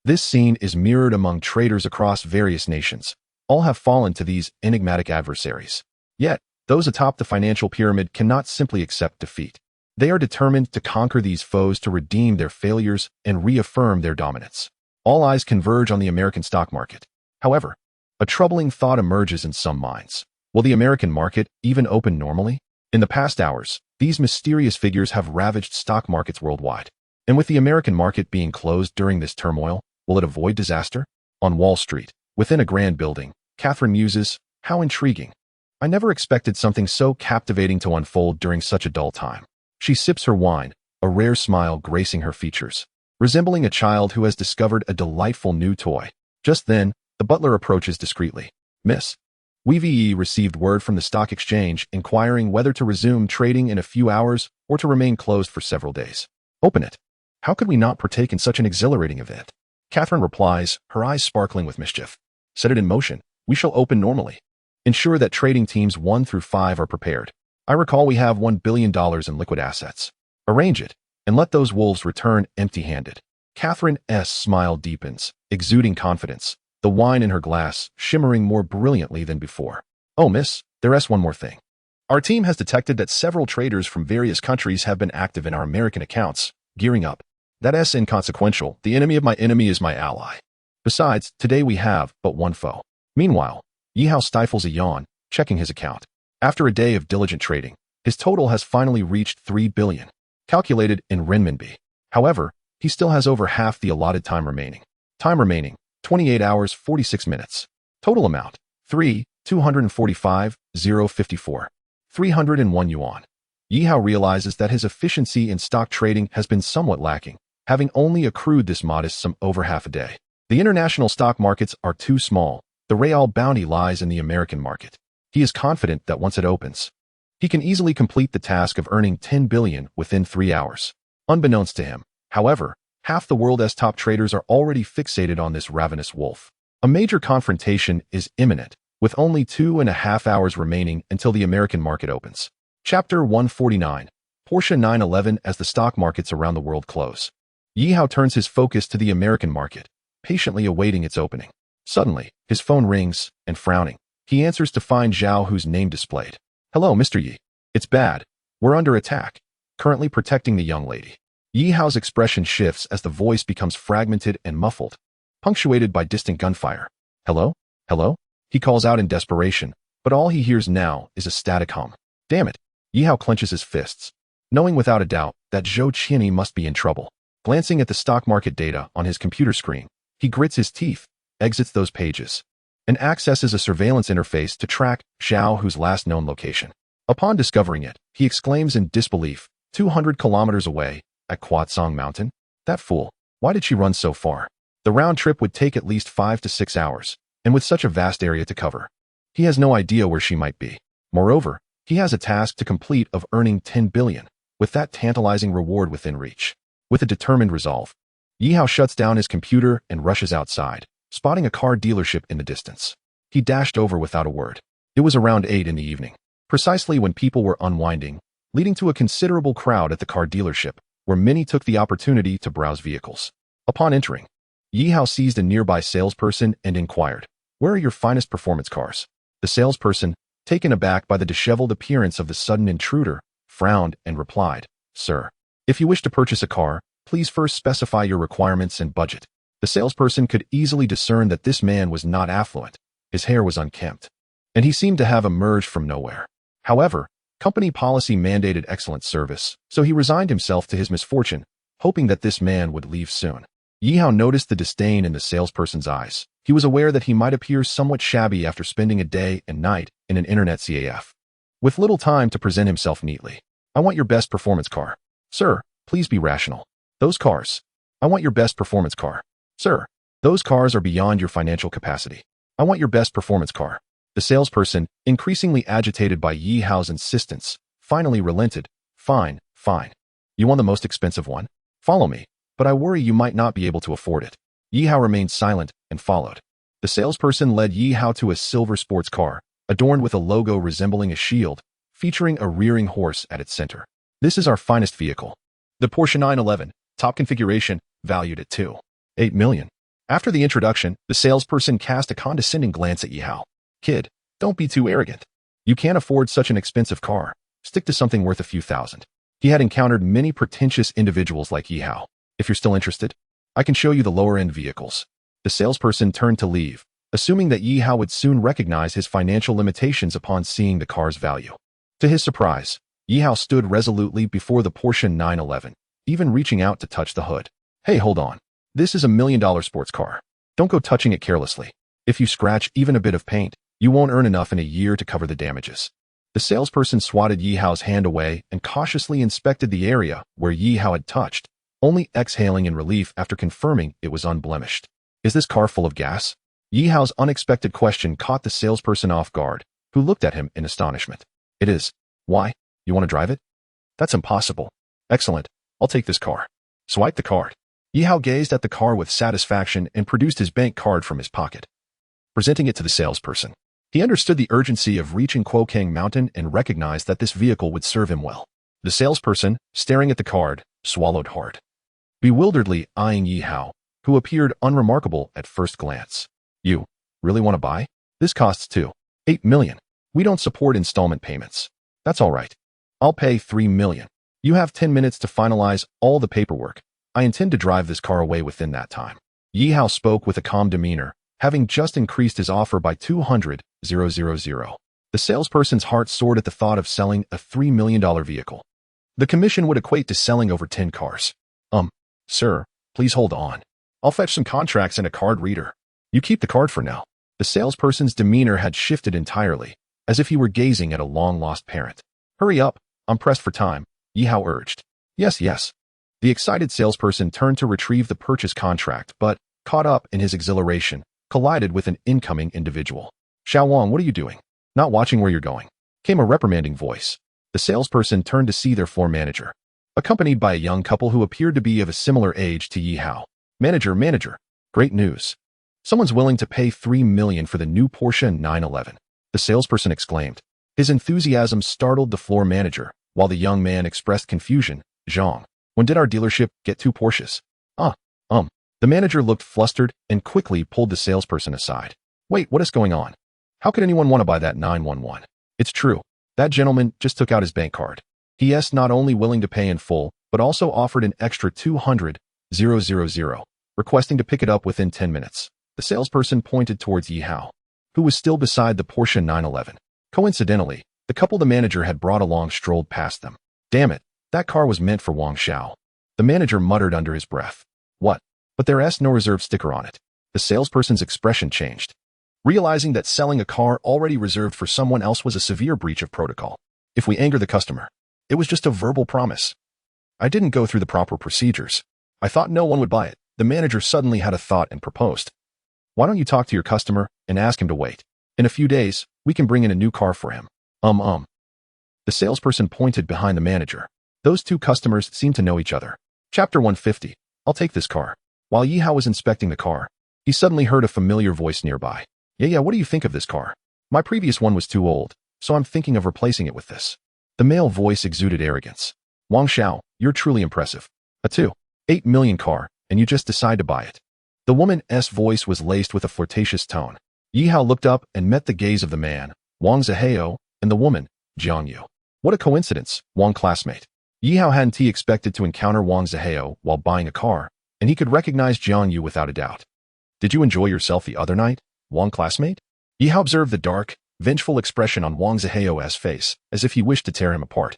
This scene is mirrored among traders across various nations. All have fallen to these enigmatic adversaries. Yet, those atop the financial pyramid cannot simply accept defeat. They are determined to conquer these foes to redeem their failures and reaffirm their dominance. All eyes converge on the American stock market. However, a troubling thought emerges in some minds. Will the American market even open normally? In the past hours, these mysterious figures have ravaged stock markets worldwide. And with the American market being closed during this turmoil, will it avoid disaster? On Wall Street, within a grand building, Catherine muses, how intriguing. I never expected something so captivating to unfold during such a dull time. She sips her wine, a rare smile gracing her features, resembling a child who has discovered a delightful new toy. Just then, the butler approaches discreetly. Miss, we've received word from the stock exchange inquiring whether to resume trading in a few hours or to remain closed for several days. Open it. How could we not partake in such an exhilarating event? Catherine replies, her eyes sparkling with mischief. Set it in motion. We shall open normally. Ensure that trading teams 1 through 5 are prepared. I recall we have $1 billion in liquid assets. Arrange it, and let those wolves return empty-handed. Catherine's smile deepens, exuding confidence, the wine in her glass shimmering more brilliantly than before. Oh, miss, there's one more thing. Our team has detected that several traders from various countries have been active in our American accounts, gearing up. That's inconsequential. The enemy of my enemy is my ally. Besides, today we have but one foe. Meanwhile, Yihao stifles a yawn, checking his account. After a day of diligent trading, his total has finally reached $3 billion, calculated in renminbi. However, he still has over half the allotted time remaining. Time remaining, 28 hours, 46 minutes. Total amount, 245,054. 301 yuan. Yihao realizes that his efficiency in stock trading has been somewhat lacking, having only accrued this modest sum over half a day. The international stock markets are too small. The real bounty lies in the American market. He is confident that once it opens, he can easily complete the task of earning $10 billion within 3 hours. Unbeknownst to him, however, half the world's top traders are already fixated on this ravenous wolf. A major confrontation is imminent, with only 2.5 hours remaining until the American market opens. Chapter 149. Porsche 911 as the stock markets around the world close. Yihao turns his focus to the American market, patiently awaiting its opening. Suddenly, his phone rings, and frowning, he answers to find Zhao, whose name displayed. Hello, Mr. Yi. It's bad. We're under attack. Currently protecting the young lady. Yihao's expression shifts as the voice becomes fragmented and muffled, punctuated by distant gunfire. Hello? Hello? He calls out in desperation, but all he hears now is a static hum. Damn it. Yihao clenches his fists, knowing without a doubt that Zhou Qianyi must be in trouble. Glancing at the stock market data on his computer screen, he grits his teeth, exits those pages, and accesses a surveillance interface to track Zhao, whose last known location. Upon discovering it, he exclaims in disbelief, 200 kilometers away, at Quatsong Mountain? That fool. Why did she run so far? The round trip would take at least 5 to 6 hours, and with such a vast area to cover, he has no idea where she might be. Moreover, he has a task to complete of earning 10 billion, with that tantalizing reward within reach. With a determined resolve, Yihao shuts down his computer and rushes outside, spotting a car dealership in the distance. He dashed over without a word. It was around 8 in the evening, precisely when people were unwinding, leading to a considerable crowd at the car dealership, where many took the opportunity to browse vehicles. Upon entering, Yihao seized a nearby salesperson and inquired, "Where are your finest performance cars?" The salesperson, taken aback by the disheveled appearance of the sudden intruder, frowned and replied, "Sir, if you wish to purchase a car, please first specify your requirements and budget." The salesperson could easily discern that this man was not affluent. His hair was unkempt, and he seemed to have emerged from nowhere. However, company policy mandated excellent service, so he resigned himself to his misfortune, hoping that this man would leave soon. Yihao noticed the disdain in the salesperson's eyes. He was aware that he might appear somewhat shabby after spending a day and night in an internet CAF, with little time to present himself neatly. "I want your best performance car." "Sir, please be rational." "Those cars." "I want your best performance car." "Sir, those cars are beyond your financial capacity." "I want your best performance car." The salesperson, increasingly agitated by Yihao's insistence, finally relented. "Fine, fine. You want the most expensive one? Follow me, but I worry you might not be able to afford it." Yihao remained silent and followed. The salesperson led Yihao to a silver sports car, adorned with a logo resembling a shield, featuring a rearing horse at its center. "This is our finest vehicle. The Porsche 911, top configuration, valued at $2.8 million. After the introduction, the salesperson cast a condescending glance at Yihao. "Kid, don't be too arrogant. You can't afford such an expensive car. Stick to something worth a few thousand." He had encountered many pretentious individuals like Yihao. "If you're still interested, I can show you the lower-end vehicles." The salesperson turned to leave, assuming that Yihao would soon recognize his financial limitations upon seeing the car's value. To his surprise, Yihao stood resolutely before the Porsche 911, even reaching out to touch the hood. "Hey, hold on. This is $1 million sports car. Don't go touching it carelessly. If you scratch even a bit of paint, you won't earn enough in a year to cover the damages." The salesperson swatted Yihao's hand away and cautiously inspected the area where Yihao had touched, only exhaling in relief after confirming it was unblemished. "Is this car full of gas?" Yihao's unexpected question caught the salesperson off guard, who looked at him in astonishment. "It is." "Why? You want to drive it?" "That's impossible." "Excellent. I'll take this car." "Swipe the card." Yihao gazed at the car with satisfaction and produced his bank card from his pocket, presenting it to the salesperson. He understood the urgency of reaching Quokang Mountain and recognized that this vehicle would serve him well. The salesperson, staring at the card, swallowed hard, bewilderedly eyeing Yihao, who appeared unremarkable at first glance. "You really want to buy? This costs $2.8 million. We don't support installment payments." "That's all right. I'll pay $3 million. You have 10 minutes to finalize all the paperwork. I intend to drive this car away within that time." Yihao spoke with a calm demeanor, having just increased his offer by 200,000. The salesperson's heart soared at the thought of selling a $3 million vehicle. The commission would equate to selling over 10 cars. Sir, please hold on. I'll fetch some contracts and a card reader. You keep the card for now." The salesperson's demeanor had shifted entirely, as if he were gazing at a long-lost parent. "Hurry up, I'm pressed for time," Yihao urged. "Yes, yes." The excited salesperson turned to retrieve the purchase contract, but, caught up in his exhilaration, collided with an incoming individual. "Xiaowang, what are you doing? Not watching where you're going?" came a reprimanding voice. The salesperson turned to see their floor manager, accompanied by a young couple who appeared to be of a similar age to Yihao. Manager, great news. Someone's willing to pay $3 million for the new Porsche 911. The salesperson exclaimed. His enthusiasm startled the floor manager, while the young man expressed confusion. "Zhang, when did our dealership get 2 Porsches?" The manager looked flustered and quickly pulled the salesperson aside. "Wait, what is going on? How could anyone want to buy that 911? It's true. That gentleman just took out his bank card. He is not only willing to pay in full, but also offered an extra 200,000, requesting to pick it up within 10 minutes. The salesperson pointed towards Yihao, who was still beside the Porsche 911. Coincidentally, the couple the manager had brought along strolled past them. "Damn it, that car was meant for Wang Xiao." The manager muttered under his breath. "What? But there's no reserve sticker on it." The salesperson's expression changed, realizing that selling a car already reserved for someone else was a severe breach of protocol. "If we anger the customer, it was just a verbal promise. I didn't go through the proper procedures. I thought no one would buy it." The manager suddenly had a thought and proposed. "Why don't you talk to your customer and ask him to wait? In a few days, we can bring in a new car for him." The salesperson pointed behind the manager. Those two customers seemed to know each other. Chapter 150. I'll take this car. While Yihao was inspecting the car, he suddenly heard a familiar voice nearby. Yeah, what do you think of this car? My previous one was too old, so I'm thinking of replacing it with this." The male voice exuded arrogance. "Wang Xiao, you're truly impressive. A $2.8 million car, and you just decide to buy it." The woman's voice was laced with a flirtatious tone. Yihao looked up and met the gaze of the man, Wang Zihao, and the woman, Jiang Yu. What a coincidence, Wang classmate. Yi Hao hadn't expected to encounter Wang Zihao while buying a car, and he could recognize Jiang Yu without a doubt. Did you enjoy yourself the other night, Wang classmate? Yi Hao observed the dark, vengeful expression on Wang Zihao's face, as if he wished to tear him apart.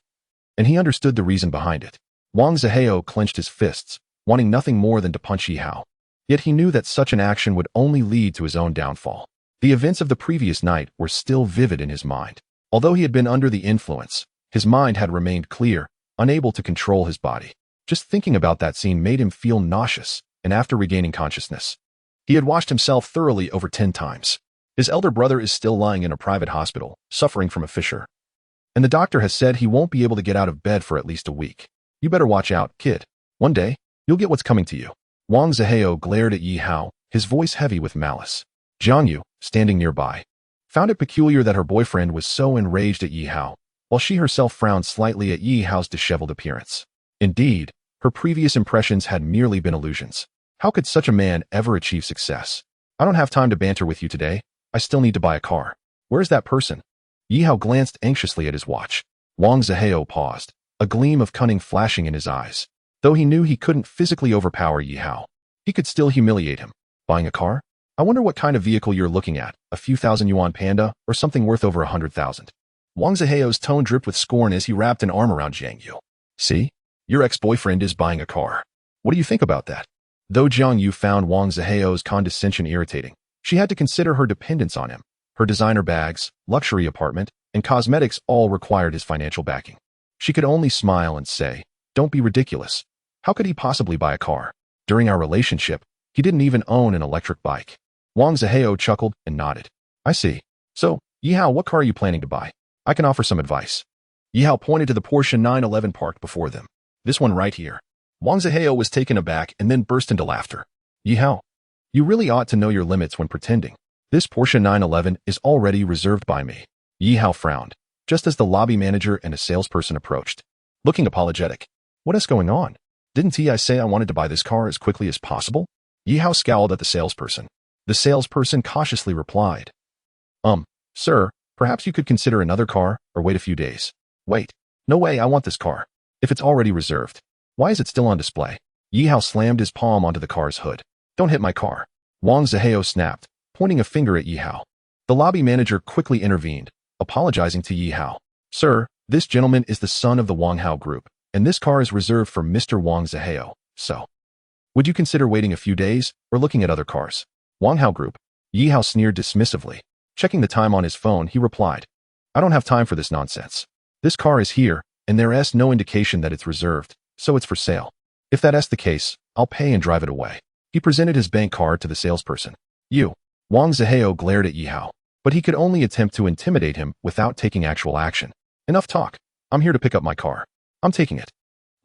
And he understood the reason behind it. Wang Zihao clenched his fists, wanting nothing more than to punch Yi Hao. Yet he knew that such an action would only lead to his own downfall. The events of the previous night were still vivid in his mind. Although he had been under the influence, his mind had remained clear, unable to control his body. Just thinking about that scene made him feel nauseous, and after regaining consciousness, he had washed himself thoroughly over 10 times. His elder brother is still lying in a private hospital, suffering from a fissure. And the doctor has said he won't be able to get out of bed for at least a week. You better watch out, kid. One day, you'll get what's coming to you. Wang Zihao glared at Yi Hao, his voice heavy with malice. Jiang Yu, standing nearby, found it peculiar that her boyfriend was so enraged at Yi Hao, while she herself frowned slightly at Yi Hao's disheveled appearance. Indeed, her previous impressions had merely been illusions. How could such a man ever achieve success? I don't have time to banter with you today. I still need to buy a car. Where's that person? Yi Hao glanced anxiously at his watch. Wang Zihao paused, a gleam of cunning flashing in his eyes. Though he knew he couldn't physically overpower Yi Hao, he could still humiliate him. Buying a car? I wonder what kind of vehicle you're looking at, a few thousand yuan Panda, or something worth over 100,000. Wang Zihao's tone dripped with scorn as he wrapped an arm around Jiang Yu. See? Your ex-boyfriend is buying a car. What do you think about that? Though Jiang Yu found Wang Zihao's condescension irritating, she had to consider her dependence on him. Her designer bags, luxury apartment, and cosmetics all required his financial backing. She could only smile and say, "Don't be ridiculous. How could he possibly buy a car? During our relationship, he didn't even own an electric bike." Wang Zihao chuckled and nodded. I see. So, Yi Hao, what car are you planning to buy? I can offer some advice. Yi Hao pointed to the Porsche 911 parked before them. This one right here. Wang Zihao was taken aback and then burst into laughter. Yi Hao, you really ought to know your limits when pretending. This Porsche 911 is already reserved by me. Yi Hao frowned, just as the lobby manager and a salesperson approached. Looking apologetic. What is going on? Didn't I say I wanted to buy this car as quickly as possible? Yi Hao scowled at the salesperson. The salesperson cautiously replied. Sir, perhaps you could consider another car or wait a few days. Wait. No way, I want this car. If it's already reserved, why is it still on display? Yi Hao slammed his palm onto the car's hood. Don't hit my car. Wang Zihao snapped, pointing a finger at Yi Hao. The lobby manager quickly intervened, apologizing to Yi Hao. Sir, this gentleman is the son of the Wang Hao Group, and this car is reserved for Mr. Wang Zihao, so. Would you consider waiting a few days or looking at other cars? Wang Hao Group. Yi Hao sneered dismissively. Checking the time on his phone, he replied, I don't have time for this nonsense. This car is here, and there is no indication that it's reserved, so it's for sale. If that's the case, I'll pay and drive it away. He presented his bank card to the salesperson. You. Wang Zihao glared at Yi Hao, but he could only attempt to intimidate him without taking actual action. Enough talk. I'm here to pick up my car. I'm taking it.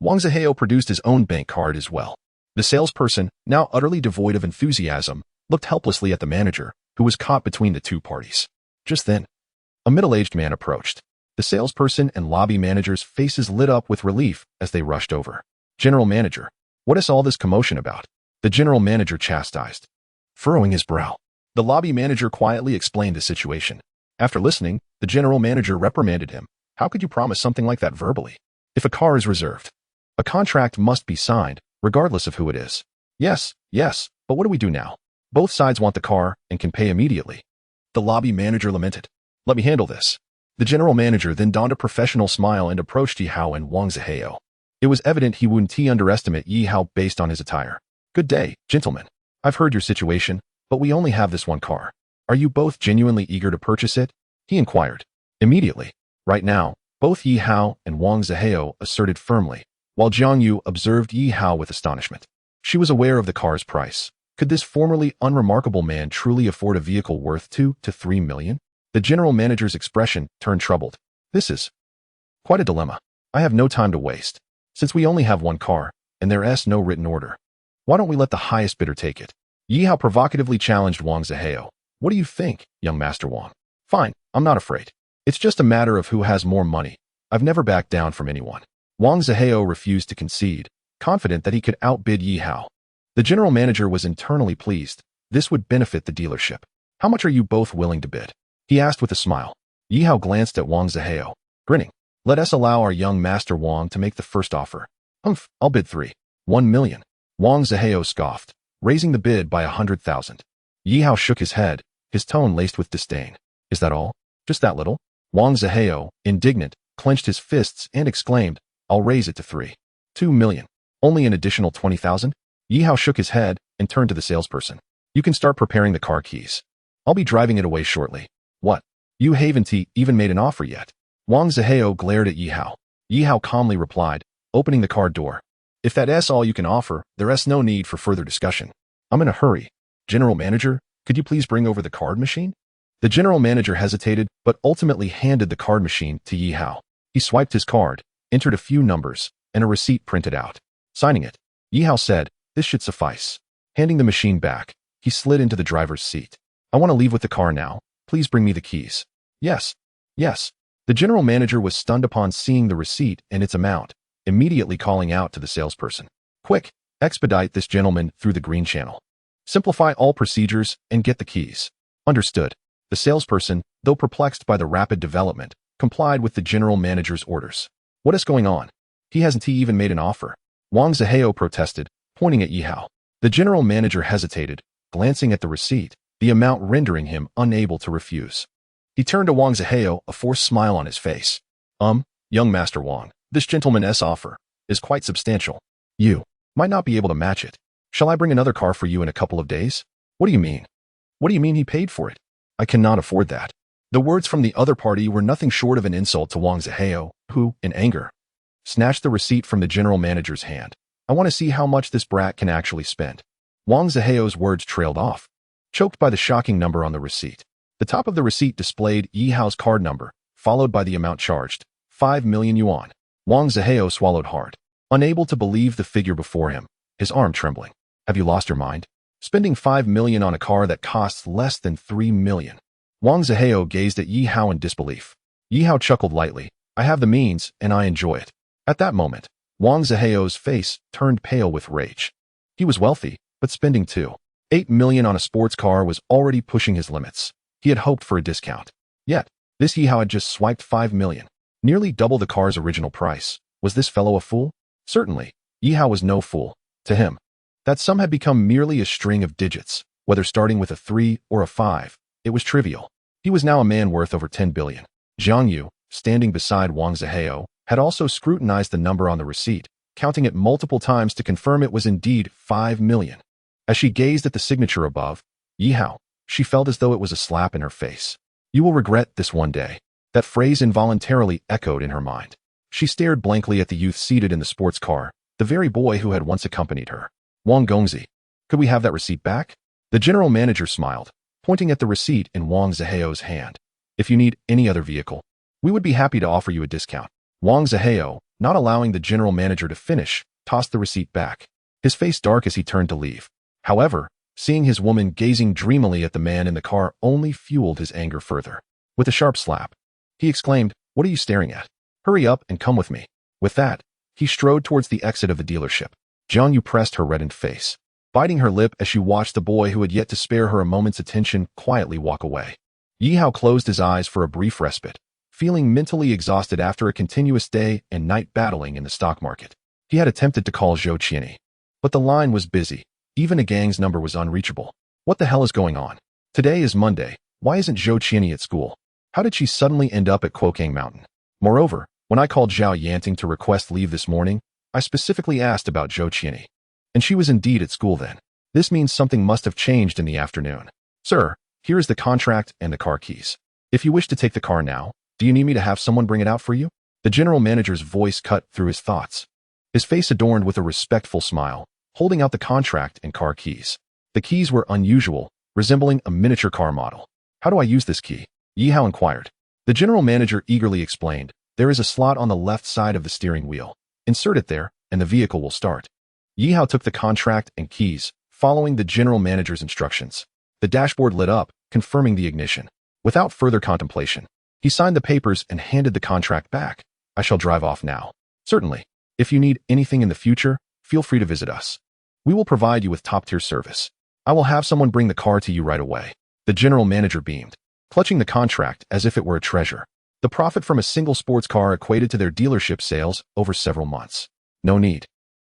Wang Zihao produced his own bank card as well. The salesperson, now utterly devoid of enthusiasm, looked helplessly at the manager, who was caught between the two parties. Just then, a middle-aged man approached. The salesperson and lobby manager's faces lit up with relief as they rushed over. General manager, what is all this commotion about? The general manager chastised, furrowing his brow. The lobby manager quietly explained the situation. After listening, the general manager reprimanded him. How could you promise something like that verbally? If a car is reserved, a contract must be signed, regardless of who it is. Yes, but what do we do now? Both sides want the car and can pay immediately. The lobby manager lamented. Let me handle this. The general manager then donned a professional smile and approached Yi Hao and Wang Zihao. It was evident he wouldn't underestimate Yi Hao based on his attire. Good day, gentlemen. I've heard your situation, but we only have this one car. Are you both genuinely eager to purchase it? He inquired. Immediately. Right now, both Yi Hao and Wang Zihao asserted firmly, while Jiang Yu observed Yi Hao with astonishment. She was aware of the car's price. Could this formerly unremarkable man truly afford a vehicle worth 2 to 3 million? The general manager's expression turned troubled. This is quite a dilemma. I have no time to waste. Since we only have one car, and there is no written order, why don't we let the highest bidder take it? Yi Hao provocatively challenged Wang Zihao. What do you think, young Master Wang? Fine, I'm not afraid. It's just a matter of who has more money. I've never backed down from anyone. Wang Zihao refused to concede, confident that he could outbid Yi Hao. The general manager was internally pleased. This would benefit the dealership. How much are you both willing to bid? He asked with a smile. Yi Hao glanced at Wang Zihao, grinning. Let us allow our young master Wang to make the first offer. I'll bid 1 million. Wang Zihao scoffed, raising the bid by 100,000. Yi Hao shook his head, his tone laced with disdain. Is that all? Just that little? Wang Zihao, indignant, clenched his fists and exclaimed, I'll raise it to 2 million. Only an additional 20,000? Yi Hao shook his head and turned to the salesperson. You can start preparing the car keys. I'll be driving it away shortly. What? You haven't even made an offer yet. Wang Zihao glared at Yi Hao. Yi Hao calmly replied, opening the car door. If that's all you can offer, there's no need for further discussion. I'm in a hurry. General Manager, could you please bring over the card machine? The general manager hesitated, but ultimately handed the card machine to Yi Hao. He swiped his card, entered a few numbers, and a receipt printed out. Signing it, Yi Hao said, this should suffice. Handing the machine back, he slid into the driver's seat. I want to leave with the car now. Please bring me the keys. Yes. The general manager was stunned upon seeing the receipt and its amount, immediately calling out to the salesperson. Quick, expedite this gentleman through the green channel. Simplify all procedures and get the keys. Understood. The salesperson, though perplexed by the rapid development, complied with the general manager's orders. What is going on? He hasn't even made an offer. Wang Zihao protested, pointing at Yi Hao. The general manager hesitated, glancing at the receipt, the amount rendering him unable to refuse. He turned to Wang Zihao, a forced smile on his face. Young Master Wang, this gentleman's offer is quite substantial. You might not be able to match it. Shall I bring another car for you in a couple of days? What do you mean? What do you mean he paid for it? I cannot afford that. The words from the other party were nothing short of an insult to Wang Zihao, who, in anger, snatched the receipt from the general manager's hand. I want to see how much this brat can actually spend. Wang Zihao's words trailed off, choked by the shocking number on the receipt. The top of the receipt displayed Yi Hao's card number, followed by the amount charged, 5 million yuan. Wang Zihao swallowed hard, unable to believe the figure before him, his arm trembling. Have you lost your mind? Spending 5 million on a car that costs less than 3 million. Wang Zihao gazed at Yi Hao in disbelief. Yi Hao chuckled lightly. I have the means, and I enjoy it. At that moment, Wang Zihao's face turned pale with rage. He was wealthy, but spending 8 million on a sports car was already pushing his limits. He had hoped for a discount. Yet, this Yi Hao had just swiped 5 million, nearly double the car's original price. Was this fellow a fool? Certainly, Yi Hao was no fool. To him, that sum had become merely a string of digits, whether starting with a 3 or a 5. It was trivial. He was now a man worth over 10 billion. Jiang Yu, standing beside Wang Zihao, had also scrutinized the number on the receipt, counting it multiple times to confirm it was indeed 5 million. As she gazed at the signature above, Yi Hao, she felt as though it was a slap in her face. You will regret this one day. That phrase involuntarily echoed in her mind. She stared blankly at the youth seated in the sports car, the very boy who had once accompanied her. Wang Gongzi, could we have that receipt back? The general manager smiled, pointing at the receipt in Wang Zihao's hand. If you need any other vehicle, we would be happy to offer you a discount. Wang Zihao, not allowing the general manager to finish, tossed the receipt back, his face dark as he turned to leave. However, seeing his woman gazing dreamily at the man in the car only fueled his anger further. With a sharp slap, he exclaimed, What are you staring at? Hurry up and come with me. With that, he strode towards the exit of the dealership. Jiang Yu pressed her reddened face, biting her lip as she watched the boy who had yet to spare her a moment's attention quietly walk away. Yi Hao closed his eyes for a brief respite, feeling mentally exhausted after a continuous day and night battling in the stock market. He had attempted to call Zhou Qianyi, but the line was busy. Even a gang's number was unreachable. What the hell is going on? Today is Monday. Why isn't Zhou Qianyi at school? How did she suddenly end up at Quokang Mountain? Moreover, when I called Zhao Yanting to request leave this morning, I specifically asked about Zhou Qianyi. And she was indeed at school then. This means something must have changed in the afternoon. Sir, here is the contract and the car keys. If you wish to take the car now, do you need me to have someone bring it out for you? The general manager's voice cut through his thoughts. His face adorned with a respectful smile, holding out the contract and car keys. The keys were unusual, resembling a miniature car model. How do I use this key? Yi Hao inquired. The general manager eagerly explained, there is a slot on the left side of the steering wheel. Insert it there, and the vehicle will start. Yi Hao took the contract and keys, following the general manager's instructions. The dashboard lit up, confirming the ignition. Without further contemplation, he signed the papers and handed the contract back. I shall drive off now. Certainly. If you need anything in the future, feel free to visit us. We will provide you with top-tier service. I will have someone bring the car to you right away. The general manager beamed. clutching the contract as if it were a treasure. The profit from a single sports car equated to their dealership sales over several months. No need.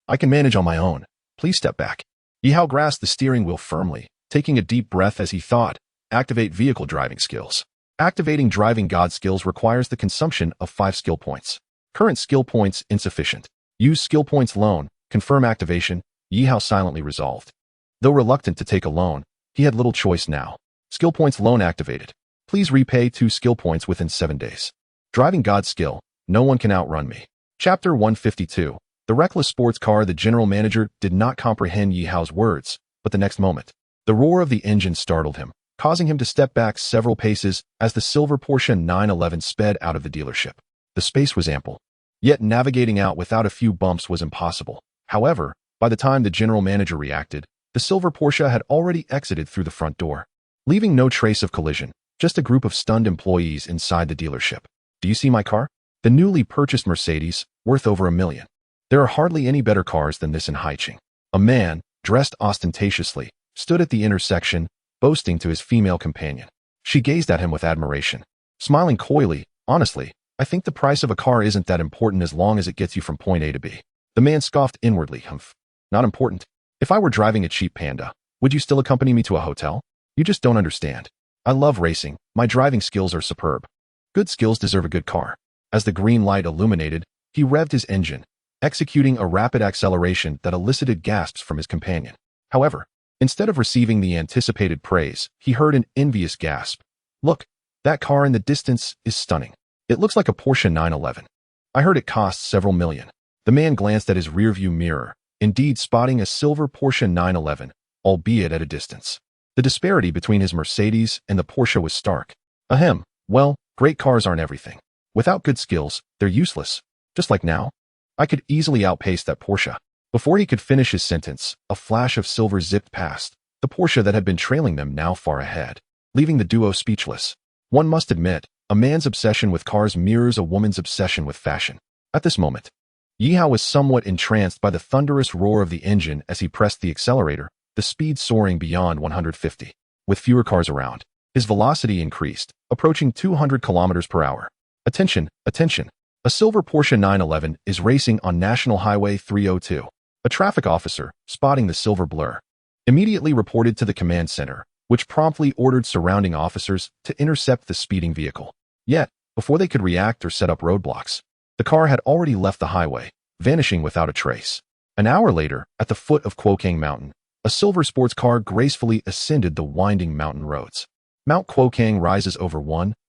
I can manage on my own. Please step back. Yi Hao grasped the steering wheel firmly, taking a deep breath as he thought, activate vehicle driving skills. Activating driving god skills requires the consumption of 5 skill points. Current skill points insufficient. Use skill points loan. Confirm activation. Yi Hao silently resolved. Though reluctant to take a loan, he had little choice now. Skill points loan activated. Please repay 2 skill points within 7 days. Driving god skill. No one can outrun me. Chapter 152. The reckless sports car. The general manager did not comprehend Yi Hao's words, but the next moment, the roar of the engine startled him, causing him to step back several paces as the silver Porsche 911 sped out of the dealership. The space was ample, yet navigating out without a few bumps was impossible. However, by the time the general manager reacted, the silver Porsche had already exited through the front door, leaving no trace of collision, just a group of stunned employees inside the dealership. Do you see my car? The newly purchased Mercedes, worth over $1 million. There are hardly any better cars than this in Haicheng. A man, dressed ostentatiously, stood at the intersection, boasting to his female companion. She gazed at him with admiration, smiling coyly. Honestly, I think the price of a car isn't that important as long as it gets you from point A to B. The man scoffed inwardly. Humph. Not important. If I were driving a cheap Panda, would you still accompany me to a hotel? You just don't understand. I love racing. My driving skills are superb. Good skills deserve a good car. As the green light illuminated, he revved his engine, executing a rapid acceleration that elicited gasps from his companion. However, instead of receiving the anticipated praise, he heard an envious gasp. Look, that car in the distance is stunning. It looks like a Porsche 911. I heard it costs several million. The man glanced at his rearview mirror, indeed spotting a silver Porsche 911, albeit at a distance. The disparity between his Mercedes and the Porsche was stark. Ahem, well, great cars aren't everything. Without good skills, they're useless. Just like now, I could easily outpace that Porsche. Before he could finish his sentence, a flash of silver zipped past, the Porsche that had been trailing them now far ahead, leaving the duo speechless. One must admit, a man's obsession with cars mirrors a woman's obsession with fashion. At this moment, Yi Hao was somewhat entranced by the thunderous roar of the engine as he pressed the accelerator, the speed soaring beyond 150. With fewer cars around, his velocity increased, approaching 200 kilometers per hour. Attention, attention. A silver Porsche 911 is racing on National Highway 302. A traffic officer, spotting the silver blur, immediately reported to the command center, which promptly ordered surrounding officers to intercept the speeding vehicle. Yet, before they could react or set up roadblocks, the car had already left the highway, vanishing without a trace. An hour later, at the foot of Quokang Mountain, a silver sports car gracefully ascended the winding mountain roads. Mount Quokang rises over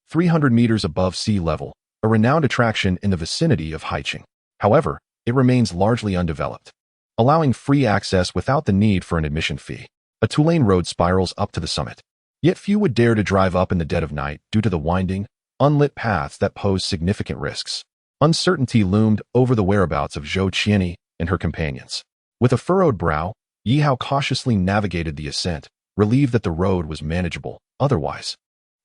300 meters above sea level, a renowned attraction in the vicinity of Haicheng. However, it remains largely undeveloped, allowing free access without the need for an admission fee. A two-lane road spirals up to the summit. Yet few would dare to drive up in the dead of night due to the winding, unlit paths that pose significant risks. Uncertainty loomed over the whereabouts of Zhou Qianni and her companions. With a furrowed brow, Yi Hao cautiously navigated the ascent, relieved that the road was manageable. Otherwise,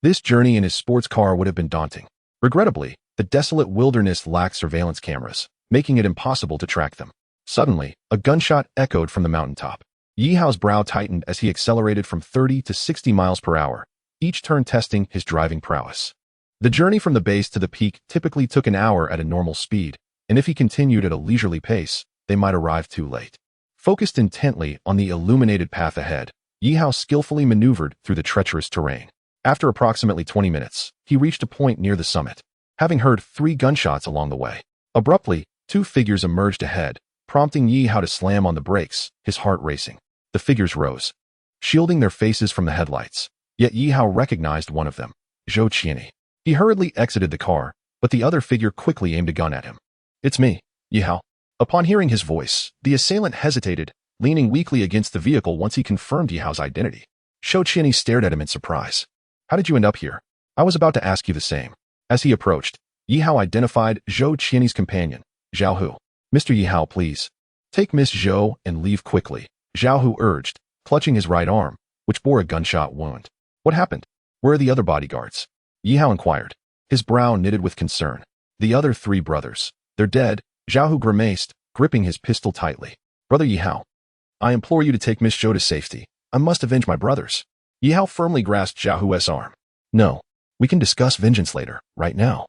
this journey in his sports car would have been daunting. Regrettably, the desolate wilderness lacked surveillance cameras, making it impossible to track them. Suddenly, a gunshot echoed from the mountaintop. Yi Hao's brow tightened as he accelerated from 30 to 60 miles per hour, each turn testing his driving prowess. The journey from the base to the peak typically took an hour at a normal speed, and if he continued at a leisurely pace, they might arrive too late. Focused intently on the illuminated path ahead, Yi Hao skillfully maneuvered through the treacherous terrain. After approximately 20 minutes, he reached a point near the summit, having heard 3 gunshots along the way. Abruptly, 2 figures emerged ahead, prompting Yi Hao to slam on the brakes, his heart racing. The figures rose, shielding their faces from the headlights. Yet Yi Hao recognized one of them, Zhou Qianni. He hurriedly exited the car, but the other figure quickly aimed a gun at him. It's me, Yi Hao. Upon hearing his voice, the assailant hesitated, leaning weakly against the vehicle once he confirmed Yi Hao's identity. Zhou Qianni stared at him in surprise. How did you end up here? I was about to ask you the same. As he approached, Yi Hao identified Zhou Qianni's companion, Zhao Hu. Mr. Yi Hao, please. Take Miss Zhou and leave quickly, Zhao Hu urged, clutching his right arm, which bore a gunshot wound. What happened? Where are the other bodyguards? Yi Hao inquired, his brow knitted with concern. The other 3 brothers. They're dead, Zhao Hu grimaced, gripping his pistol tightly. Brother Yi Hao, I implore you to take Miss Zhou to safety. I must avenge my brothers. Yi Hao firmly grasped Zhao Hu's arm. No, We can discuss vengeance later, right now.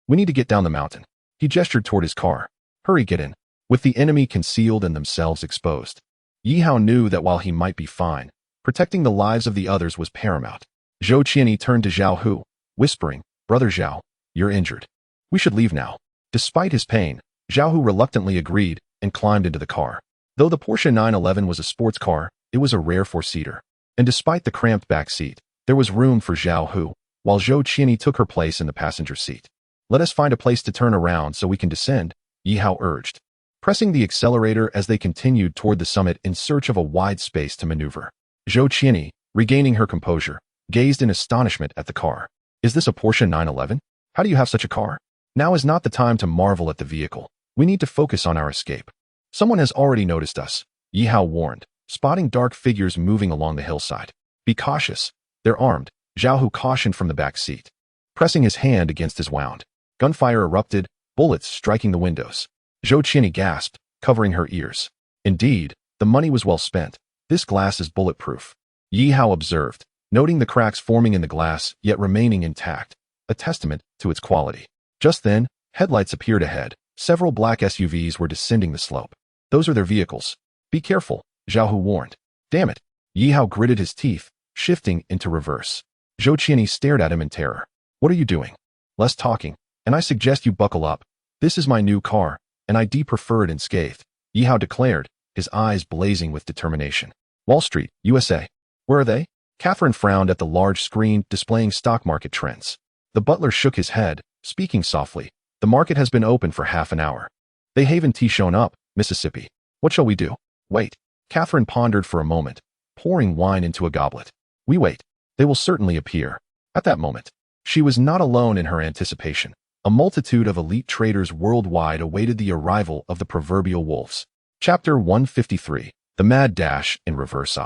We need to get down the mountain. He gestured toward his car. Hurry, get in. With the enemy concealed and themselves exposed, Yi Hao knew that while he might be fine, protecting the lives of the others was paramount. Zhou Qianyi turned to Zhao Hu, whispering, Brother Zhao, you're injured. We should leave now. Despite his pain, Zhao Hu reluctantly agreed and climbed into the car. Though the Porsche 911 was a sports car, it was a rare four-seater. And despite the cramped back seat, there was room for Zhao Hu, while Zhou Qianyi took her place in the passenger seat. Let us find a place to turn around so we can descend, Yi Hao urged, pressing the accelerator as they continued toward the summit in search of a wide space to maneuver. Zhou Qianyi, regaining her composure, gazed in astonishment at the car. Is this a Porsche 911? How do you have such a car? Now is not the time to marvel at the vehicle. We need to focus on our escape. Someone has already noticed us, Yi Hao warned, spotting dark figures moving along the hillside. Be cautious. They're armed, Zhao Hu cautioned from the back seat. Pressing his hand against his wound. Gunfire erupted, bullets striking the windows. Zhou Qianyi gasped, covering her ears. Indeed, the money was well spent. This glass is bulletproof, Yi Hao observed, noting the cracks forming in the glass yet remaining intact, a testament to its quality. Just then, headlights appeared ahead. Several black SUVs were descending the slope. Those are their vehicles. Be careful, Zhao Hu warned. Damn it. Yi Hao gritted his teeth, shifting into reverse. Zhou Qianyi stared at him in terror. What are you doing? Less talking, and I suggest you buckle up. This is my new car, an ID preferred and scathed, Yi Hao declared, his eyes blazing with determination. Wall Street, USA. Where are they? Catherine frowned at the large screen displaying stock market trends. The butler shook his head, speaking softly. The market has been open for half an hour. They haven't shown up, Mississippi. What shall we do? Wait. Catherine pondered for a moment, pouring wine into a goblet. We wait. They will certainly appear. At that moment, she was not alone in her anticipation. A multitude of elite traders worldwide awaited the arrival of the proverbial wolves. Chapter 153. The Mad Dash in Reverse.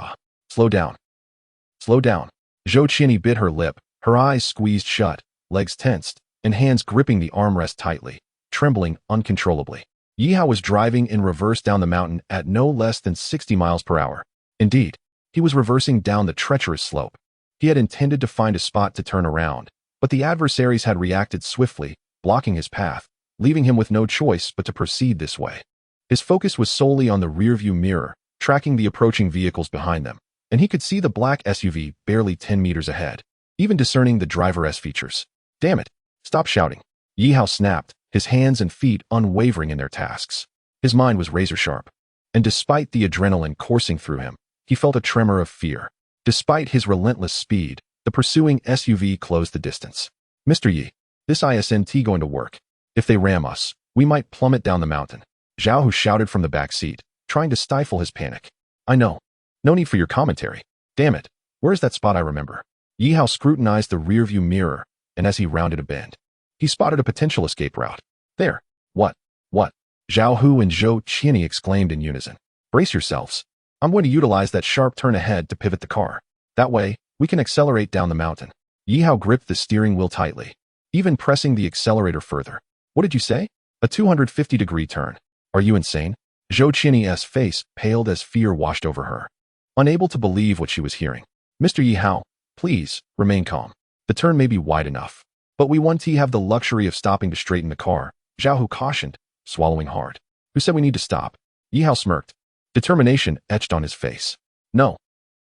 Slow down. Slow down. Zhou Qianyi bit her lip, her eyes squeezed shut, legs tensed, and hands gripping the armrest tightly, trembling uncontrollably. Yi Hao was driving in reverse down the mountain at no less than 60 miles per hour. Indeed, he was reversing down the treacherous slope. He had intended to find a spot to turn around, but the adversaries had reacted swiftly, blocking his path, leaving him with no choice but to proceed this way. His focus was solely on the rearview mirror, tracking the approaching vehicles behind them, and he could see the black SUV barely 10 meters ahead, even discerning the driver's features. Damn it! Stop shouting. Yi Hao snapped, his hands and feet unwavering in their tasks. His mind was razor-sharp, and despite the adrenaline coursing through him, he felt a tremor of fear. Despite his relentless speed, the pursuing SUV closed the distance. Mr. Yi, this isn't going to work. If they ram us, we might plummet down the mountain, Zhao Hu shouted from the back seat, trying to stifle his panic. I know. No need for your commentary. Damn it. Where's that spot I remember? Yi Hao scrutinized the rearview mirror, and as he rounded a bend, he spotted a potential escape route. There. What? Zhao Hu and Zhou Qianyi exclaimed in unison. Brace yourselves. I'm going to utilize that sharp turn ahead to pivot the car. That way, we can accelerate down the mountain. Yi Hao gripped the steering wheel tightly, even pressing the accelerator further. What did you say? A 250-degree turn. Are you insane? Zhou Qianyi's face paled as fear washed over her, unable to believe what she was hearing. Mr. Yi Hao, please, remain calm. The turn may be wide enough, but we won't have the luxury of stopping to straighten the car, Zhao Hu cautioned, swallowing hard. Who said we need to stop? Yi Hao smirked, determination etched on his face. No,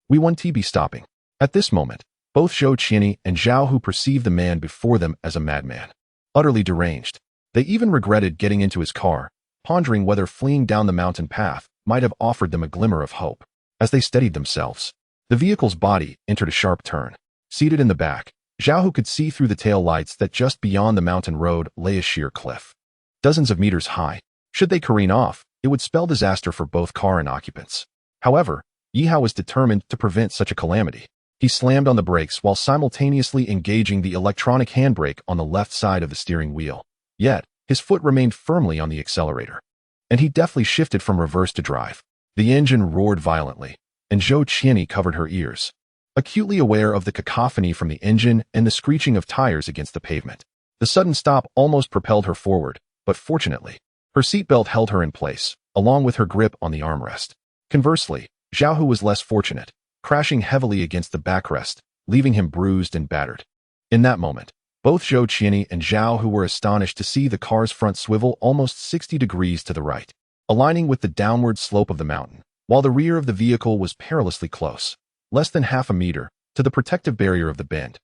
we won't be stopping. At this moment, both Zhou Qianyi and Zhao Hu perceived the man before them as a madman, utterly deranged. They even regretted getting into his car, pondering whether fleeing down the mountain path might have offered them a glimmer of hope. As they steadied themselves, the vehicle's body entered a sharp turn. Seated in the back, Zhao Hu could see through the tail lights that just beyond the mountain road lay a sheer cliff, dozens of meters high. Should they careen off, it would spell disaster for both car and occupants. However, Yi Hao was determined to prevent such a calamity. He slammed on the brakes while simultaneously engaging the electronic handbrake on the left side of the steering wheel. Yet, his foot remained firmly on the accelerator, and he deftly shifted from reverse to drive. The engine roared violently, and Zhou Qianyi covered her ears, acutely aware of the cacophony from the engine and the screeching of tires against the pavement. The sudden stop almost propelled her forward, but fortunately, her seatbelt held her in place, along with her grip on the armrest. Conversely, Zhao Hu was less fortunate, crashing heavily against the backrest, leaving him bruised and battered. In that moment, both Zhou Qianyi and Zhao Hu were astonished to see the car's front swivel almost 60 degrees to the right, aligning with the downward slope of the mountain, while the rear of the vehicle was perilously close, less than half a meter, to the protective barrier of the bend.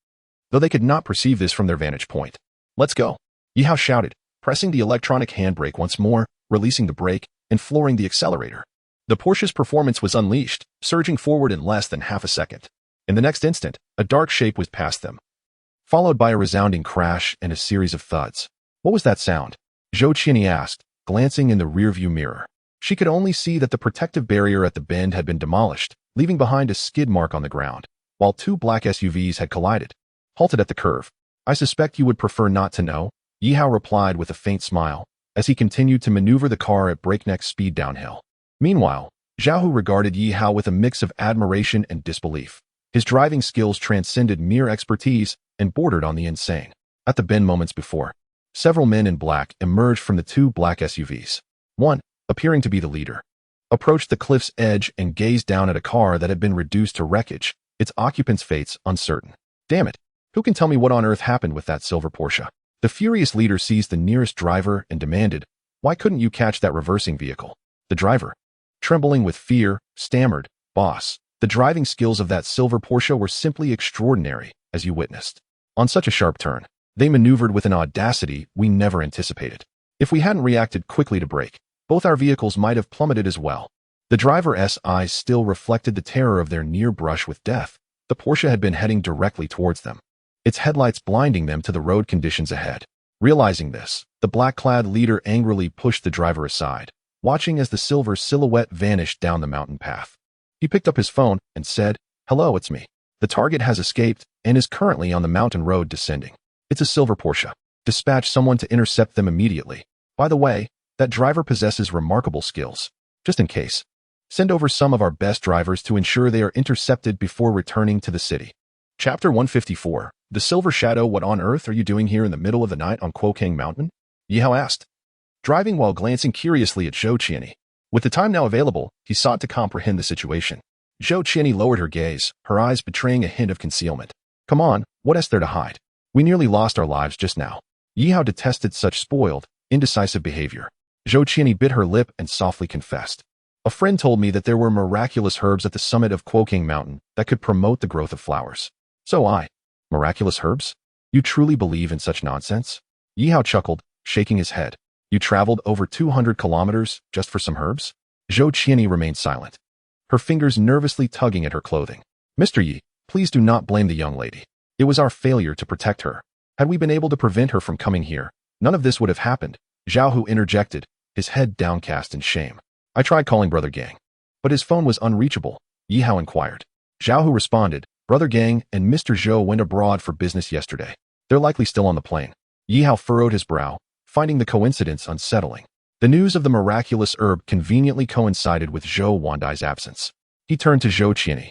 Though they could not perceive this from their vantage point. "Let's go," Yi Hao shouted, pressing the electronic handbrake once more, releasing the brake, and flooring the accelerator. The Porsche's performance was unleashed, surging forward in less than half a second. In the next instant, a dark shape was past them, followed by a resounding crash and a series of thuds. "What was that sound?" Zhou Qianyi asked, glancing in the rearview mirror. She could only see that the protective barrier at the bend had been demolished, leaving behind a skid mark on the ground, while two black SUVs had collided, halted at the curve. "I suspect you would prefer not to know," Yi Hao replied with a faint smile, as he continued to maneuver the car at breakneck speed downhill. Meanwhile, Zhao Hu regarded Yi Hao with a mix of admiration and disbelief. His driving skills transcended mere expertise and bordered on the insane. At the bend moments before, several men in black emerged from the two black SUVs. One, appearing to be the leader, approached the cliff's edge and gazed down at a car that had been reduced to wreckage, its occupants' fates uncertain. "Damn it! Who can tell me what on earth happened with that silver Porsche?" The furious leader seized the nearest driver and demanded, "Why couldn't you catch that reversing vehicle?" The driver, trembling with fear, stammered, "Boss, the driving skills of that silver Porsche were simply extraordinary, as you witnessed. On such a sharp turn, they maneuvered with an audacity we never anticipated. If we hadn't reacted quickly to brake, both our vehicles might have plummeted as well." The driver's eyes still reflected the terror of their near brush with death. The Porsche had been heading directly towards them, its headlights blinding them to the road conditions ahead. Realizing this, the black-clad leader angrily pushed the driver aside, watching as the silver silhouette vanished down the mountain path. He picked up his phone and said, "Hello, it's me. The target has escaped and is currently on the mountain road descending. It's a silver Porsche. Dispatch someone to intercept them immediately. By the way, that driver possesses remarkable skills. Just in case, send over some of our best drivers to ensure they are intercepted before returning to the city." Chapter 154. The Silver Shadow. "What on earth are you doing here in the middle of the night on Quokang Mountain?" Yi Hao asked, driving while glancing curiously at Zhou Qianyi. With the time now available, he sought to comprehend the situation. Zhou Qianyi lowered her gaze, her eyes betraying a hint of concealment. "Come on, what is there to hide? We nearly lost our lives just now." Yi Hao detested such spoiled, indecisive behavior. Zhou Qianyi bit her lip and softly confessed, "A friend told me that there were miraculous herbs at the summit of Quokang Mountain that could promote the growth of flowers. So miraculous herbs? You truly believe in such nonsense?" Yi Hao chuckled, shaking his head. "You traveled over 200 kilometers just for some herbs?" Zhou Qianyi remained silent, her fingers nervously tugging at her clothing. "Mr. Yi, please do not blame the young lady. It was our failure to protect her. Had we been able to prevent her from coming here, none of this would have happened." Zhao Hu interjected, his head downcast in shame. "I tried calling Brother Gang, but his phone was unreachable," Yi Hao inquired. Zhao Hu responded, "Brother Gang and Mr. Zhou went abroad for business yesterday. They're likely still on the plane." Yi Hao furrowed his brow, finding the coincidence unsettling. The news of the miraculous herb conveniently coincided with Zhou Wandai's absence. He turned to Zhou Qianyi,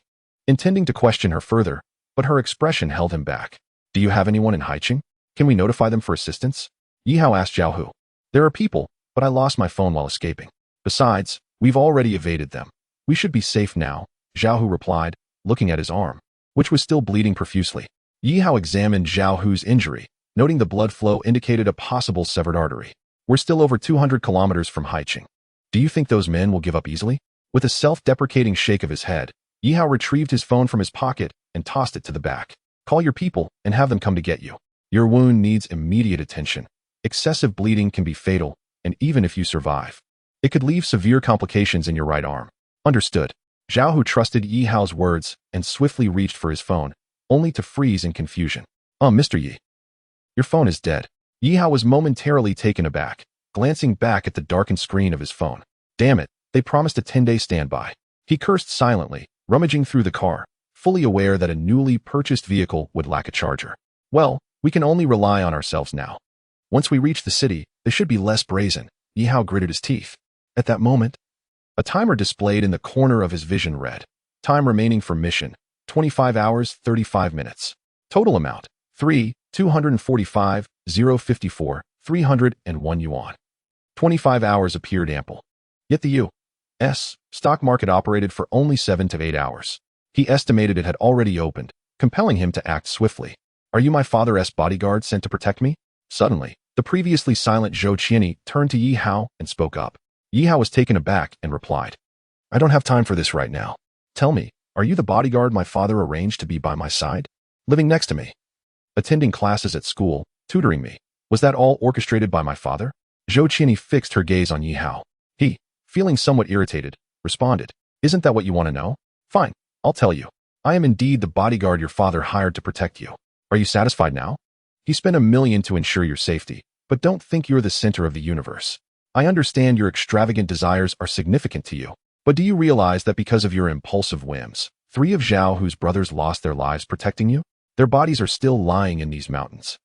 intending to question her further, but her expression held him back. "Do you have anyone in Haicheng? Can we notify them for assistance?" Yi Hao asked Zhao Hu. "There are people, but I lost my phone while escaping. Besides, we've already evaded them. We should be safe now," Zhao Hu replied, looking at his arm, which was still bleeding profusely. Yi Hao examined Zhao Hu's injury, noting the blood flow indicated a possible severed artery. "We're still over 200 kilometers from Haicheng. Do you think those men will give up easily?" With a self-deprecating shake of his head, Yi Hao retrieved his phone from his pocket and tossed it to the back. "Call your people and have them come to get you. Your wound needs immediate attention. Excessive bleeding can be fatal, and even if you survive, it could leave severe complications in your right arm." "Understood." Zhao Hu trusted Yi Hao's words and swiftly reached for his phone, only to freeze in confusion. Mr. Yi, your phone is dead." Yi Hao was momentarily taken aback, glancing back at the darkened screen of his phone. Damn it, they promised a 10-day standby. He cursed silently, rummaging through the car, fully aware that a newly purchased vehicle would lack a charger. "Well, we can only rely on ourselves now. Once we reach the city, they should be less brazen." Yi Hao gritted his teeth. At that moment, a timer displayed in the corner of his vision read, "Time remaining for mission, 25 hours, 35 minutes. Total amount, 245,054, 301 yuan. 25 hours appeared ample. Yet the U.S. stock market operated for only 7 to 8 hours. He estimated it had already opened, compelling him to act swiftly. Are you my father's bodyguard sent to protect me? Suddenly, the previously silent Zhou Qianyi turned to Yi Hao and spoke up. Yi Hao was taken aback and replied, I don't have time for this right now. Tell me, are you the bodyguard my father arranged to be by my side? Living next to me? Attending classes at school, tutoring me? Was that all orchestrated by my father? Zhou Qianyi fixed her gaze on Yi Hao. He, feeling somewhat irritated, responded, Isn't that what you want to know? Fine, I'll tell you. I am indeed the bodyguard your father hired to protect you. Are you satisfied now? He spent $1 million to ensure your safety, but don't think you're the center of the universe. I understand your extravagant desires are significant to you, but do you realize that because of your impulsive whims, 3 of Zhao Hu's brothers lost their lives protecting you? Their bodies are still lying in these mountains.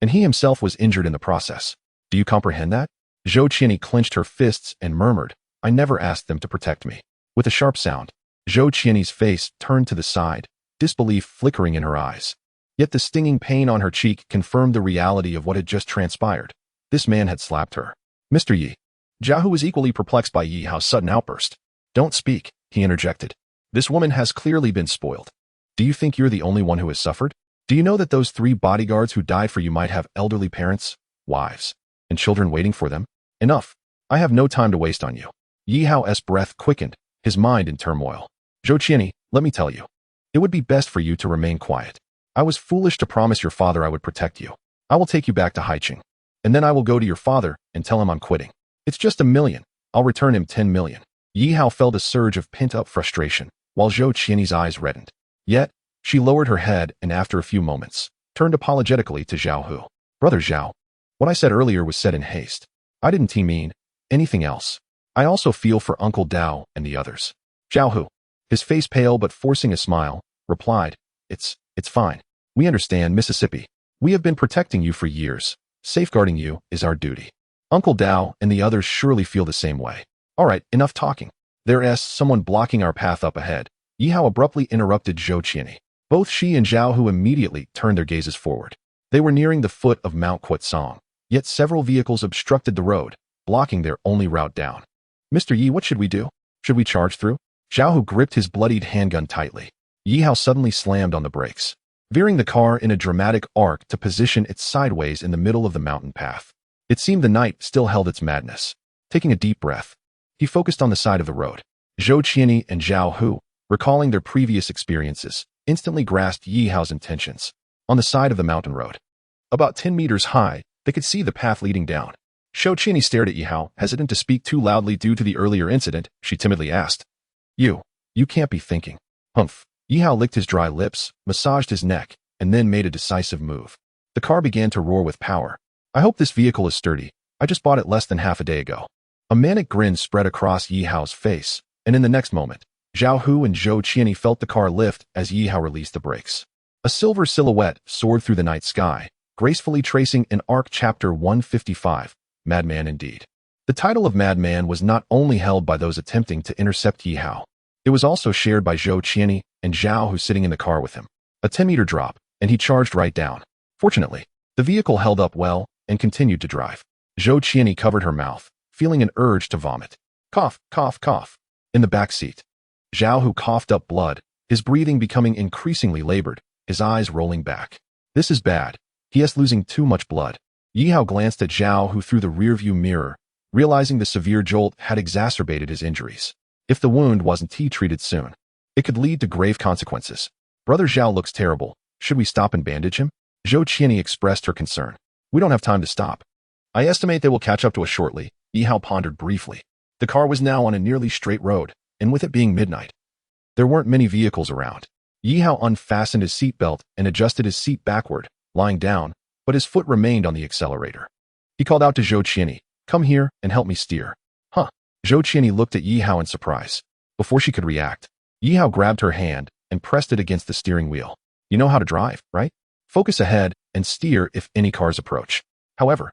And he himself was injured in the process. Do you comprehend that? Zhou Qianyi clenched her fists and murmured, I never asked them to protect me. With a sharp sound, Zhou Qianyi's face turned to the side, disbelief flickering in her eyes. Yet the stinging pain on her cheek confirmed the reality of what had just transpired. This man had slapped her. Mr. Yi. Zhao Hu was equally perplexed by Yi Hao's sudden outburst. Don't speak, he interjected. This woman has clearly been spoiled. Do you think you're the only one who has suffered? Do you know that those 3 bodyguards who died for you might have elderly parents, wives, and children waiting for them? Enough. I have no time to waste on you. Yi Hao's breath quickened, his mind in turmoil. Zhou Qianyi, let me tell you. It would be best for you to remain quiet. I was foolish to promise your father I would protect you. I will take you back to Haiqing. And then I will go to your father and tell him I'm quitting. It's just $1 million. I'll return him $10 million. Yi Hao felt a surge of pent-up frustration, while Zhou Qianyi's eyes reddened. Yet, she lowered her head and after a few moments, turned apologetically to Zhao Hu. Brother Zhao, what I said earlier was said in haste. I didn't mean anything else. I also feel for Uncle Dao and the others. Zhao Hu, his face pale but forcing a smile, replied, It's fine. We understand, Mississippi. We have been protecting you for years. Safeguarding you is our duty. Uncle Dao and the others surely feel the same way. All right, enough talking. There's someone blocking our path up ahead. Yi Hao abruptly interrupted Zhou Qianyi. Both she and Zhao Hu immediately turned their gazes forward. They were nearing the foot of Mount Quetsong, yet several vehicles obstructed the road, blocking their only route down. Mr. Yi, what should we do? Should we charge through? Zhao Hu gripped his bloodied handgun tightly. Yi Hao suddenly slammed on the brakes, veering the car in a dramatic arc to position it sideways in the middle of the mountain path. It seemed the night still held its madness. Taking a deep breath, he focused on the side of the road. Zhou Qianyi and Zhao Hu, recalling their previous experiences, instantly grasped Yi Hao's intentions. On the side of the mountain road, about 10 meters high, they could see the path leading down. Zhou Qianyi stared at Yi Hao, hesitant to speak too loudly due to the earlier incident. She timidly asked, You can't be thinking. Humph. Yi Hao licked his dry lips, massaged his neck, and then made a decisive move. The car began to roar with power. I hope this vehicle is sturdy. I just bought it less than half a day ago. A manic grin spread across Yi Hao's face, and in the next moment, Zhao Hu and Zhou Qianyi felt the car lift as Yi Hao released the brakes. A silver silhouette soared through the night sky, gracefully tracing an arc. Chapter 155, Madman Indeed. The title of Madman was not only held by those attempting to intercept Yi Hao, it was also shared by Zhou Qianyi and Zhao Hu sitting in the car with him. A 10-meter drop, and he charged right down. Fortunately, the vehicle held up well and continued to drive. Zhou Qianyi covered her mouth, feeling an urge to vomit. Cough, cough, cough. In the back seat, Zhao Hu coughed up blood, his breathing becoming increasingly labored, his eyes rolling back. This is bad. He is losing too much blood. Yi Hao glanced at Zhao Hu through the rearview mirror, realizing the severe jolt had exacerbated his injuries. If the wound wasn't treated soon, it could lead to grave consequences. Brother Zhao looks terrible. Should we stop and bandage him? Zhou Qianyi expressed her concern. We don't have time to stop. I estimate they will catch up to us shortly. Yi Hao pondered briefly. The car was now on a nearly straight road, and with it being midnight, there weren't many vehicles around. Yi Hao unfastened his seatbelt and adjusted his seat backward, lying down, but his foot remained on the accelerator. He called out to Zhou Qianyi, Come here and help me steer. Huh. Zhou Qianyi looked at Yi Hao in surprise. Before she could react, Yi Hao grabbed her hand and pressed it against the steering wheel. You know how to drive, right? Focus ahead and steer if any cars approach. However,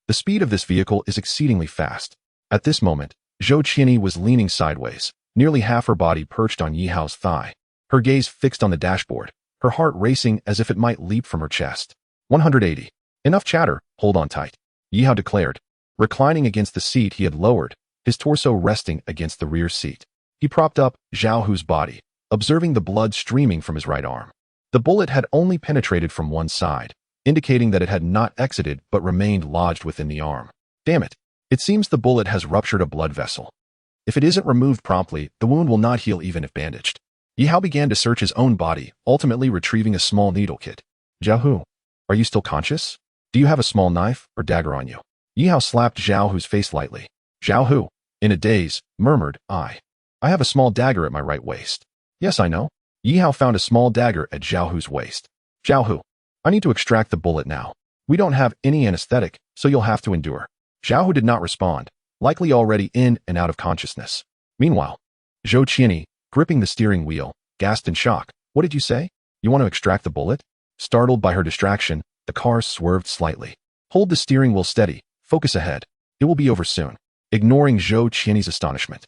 the speed of this vehicle is exceedingly fast. At this moment, Zhou Qianyi was leaning sideways, nearly half her body perched on Yi Hao's thigh, her gaze fixed on the dashboard, her heart racing as if it might leap from her chest. 180. Enough chatter, hold on tight, Yi Hao declared. Reclining against the seat he had lowered, his torso resting against the rear seat. He propped up Zhao Hu's body, observing the blood streaming from his right arm. The bullet had only penetrated from one side, indicating that it had not exited but remained lodged within the arm. Damn it. It seems the bullet has ruptured a blood vessel. If it isn't removed promptly, the wound will not heal even if bandaged. Yi Hao began to search his own body, ultimately retrieving a small needle kit. Zhao Hu, are you still conscious? Do you have a small knife or dagger on you? Yi Hao slapped Zhao Hu's face lightly. Zhao Hu, in a daze, murmured, I have a small dagger at my right waist. Yes, I know. Yi Hao found a small dagger at Zhao Hu's waist. Zhao Hu, I need to extract the bullet now. We don't have any anesthetic, so you'll have to endure. Zhao Hu did not respond, likely already in and out of consciousness. Meanwhile, Zhou Qianyi, gripping the steering wheel, gasped in shock. What did you say? You want to extract the bullet? Startled by her distraction, the car swerved slightly. Hold the steering wheel steady. Focus ahead. It will be over soon. Ignoring Zhou Qianyi's astonishment,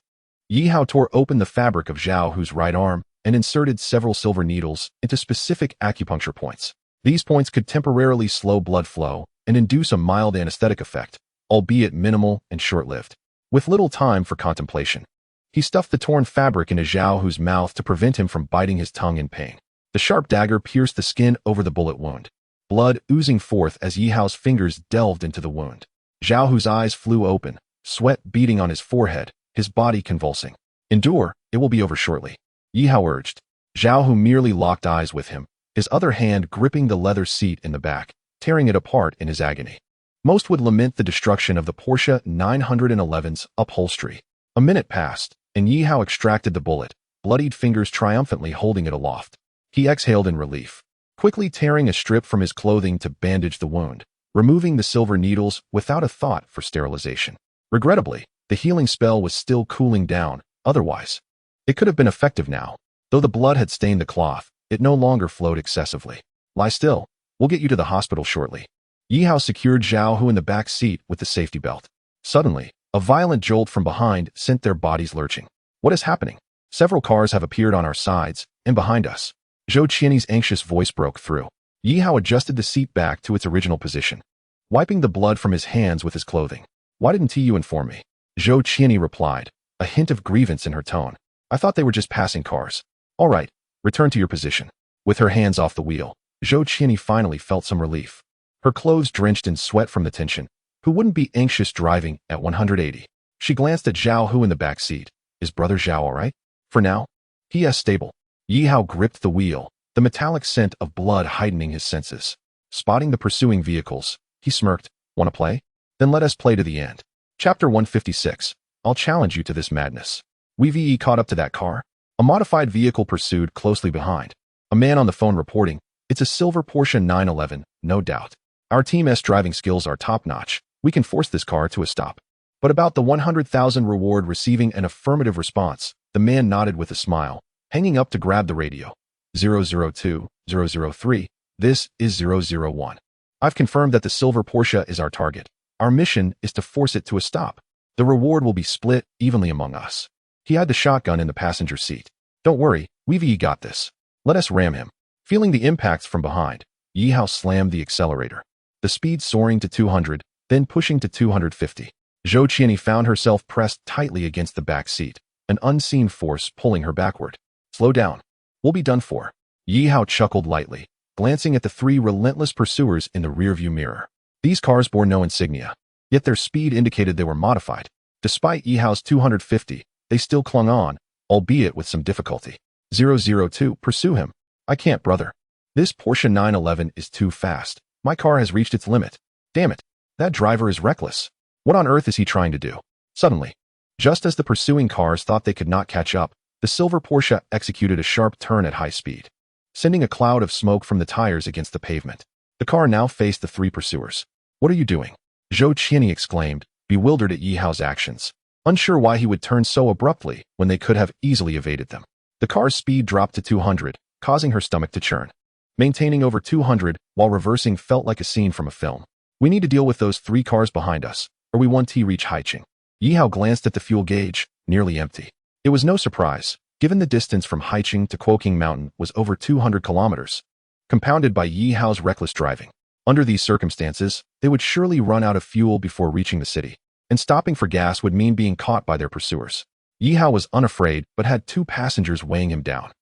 Yi Hao tore open the fabric of Zhao Hu's right arm and inserted several silver needles into specific acupuncture points. These points could temporarily slow blood flow and induce a mild anesthetic effect, albeit minimal and short-lived. With little time for contemplation, he stuffed the torn fabric into Zhao Hu's mouth to prevent him from biting his tongue in pain. The sharp dagger pierced the skin over the bullet wound, blood oozing forth as Yi Hao's fingers delved into the wound. Zhao Hu's eyes flew open, sweat beading on his forehead, his body convulsing. Endure, it will be over shortly. Yi Hao urged. Zhao Hu merely locked eyes with him, his other hand gripping the leather seat in the back, tearing it apart in his agony. Most would lament the destruction of the Porsche 911's upholstery. A minute passed, and Yi Hao extracted the bullet, bloodied fingers triumphantly holding it aloft. He exhaled in relief, quickly tearing a strip from his clothing to bandage the wound, removing the silver needles without a thought for sterilization. Regrettably, the healing spell was still cooling down, otherwise it could have been effective now. Though the blood had stained the cloth, it no longer flowed excessively. Lie still. We'll get you to the hospital shortly. Yi Hao secured Zhao Hu in the back seat with the safety belt. Suddenly, a violent jolt from behind sent their bodies lurching. What is happening? Several cars have appeared on our sides and behind us. Zhou Qianyi's anxious voice broke through. Yi Hao adjusted the seat back to its original position, wiping the blood from his hands with his clothing. Why didn't you inform me? Zhou Qianyi replied, a hint of grievance in her tone. I thought they were just passing cars. All right, return to your position. With her hands off the wheel, Zhou Qianyi finally felt some relief. Her clothes drenched in sweat from the tension. Who wouldn't be anxious driving at 180? She glanced at Zhao Hu in the back seat. Is brother Zhao all right? For now? He is stable. Yi Hao gripped the wheel, the metallic scent of blood heightening his senses. Spotting the pursuing vehicles, he smirked. Want to play? Then let us play to the end. Chapter 156. I'll challenge you to this madness. Wei caught up to that car. A modified vehicle pursued closely behind. A man on the phone reporting, it's a silver Porsche 911, no doubt. Our team's driving skills are top-notch. We can force this car to a stop. But about the 100,000 reward receiving an affirmative response, the man nodded with a smile, hanging up to grab the radio. 002, 003, this is 001. I've confirmed that the silver Porsche is our target. Our mission is to force it to a stop. The reward will be split evenly among us. He had the shotgun in the passenger seat. Don't worry, Wei got this. Let us ram him. Feeling the impacts from behind, Yi Hao slammed the accelerator. The speed soaring to 200, then pushing to 250. Zhou Qianyi found herself pressed tightly against the back seat, an unseen force pulling her backward. Slow down. We'll be done for. Yi Hao chuckled lightly, glancing at the three relentless pursuers in the rearview mirror. These cars bore no insignia, yet their speed indicated they were modified. Despite Yi Hao's 250, they still clung on, albeit with some difficulty. 002, pursue him. I can't, brother. This Porsche 911 is too fast. My car has reached its limit. Damn it. That driver is reckless. What on earth is he trying to do? Suddenly, just as the pursuing cars thought they could not catch up, the silver Porsche executed a sharp turn at high speed, sending a cloud of smoke from the tires against the pavement. The car now faced the three pursuers. What are you doing? Zhou Qianyi exclaimed, bewildered at Yi Hao's actions, unsure why he would turn so abruptly when they could have easily evaded them. The car's speed dropped to 200, causing her stomach to churn. Maintaining over 200 while reversing felt like a scene from a film. We need to deal with those three cars behind us, or we won't reach Haicheng. Yi Hao glanced at the fuel gauge, nearly empty. It was no surprise, given the distance from Haicheng to Kuoking Mountain was over 200 kilometers, compounded by Yi Hao's reckless driving. Under these circumstances, they would surely run out of fuel before reaching the city, and stopping for gas would mean being caught by their pursuers. Yi Hao was unafraid but had two passengers weighing him down.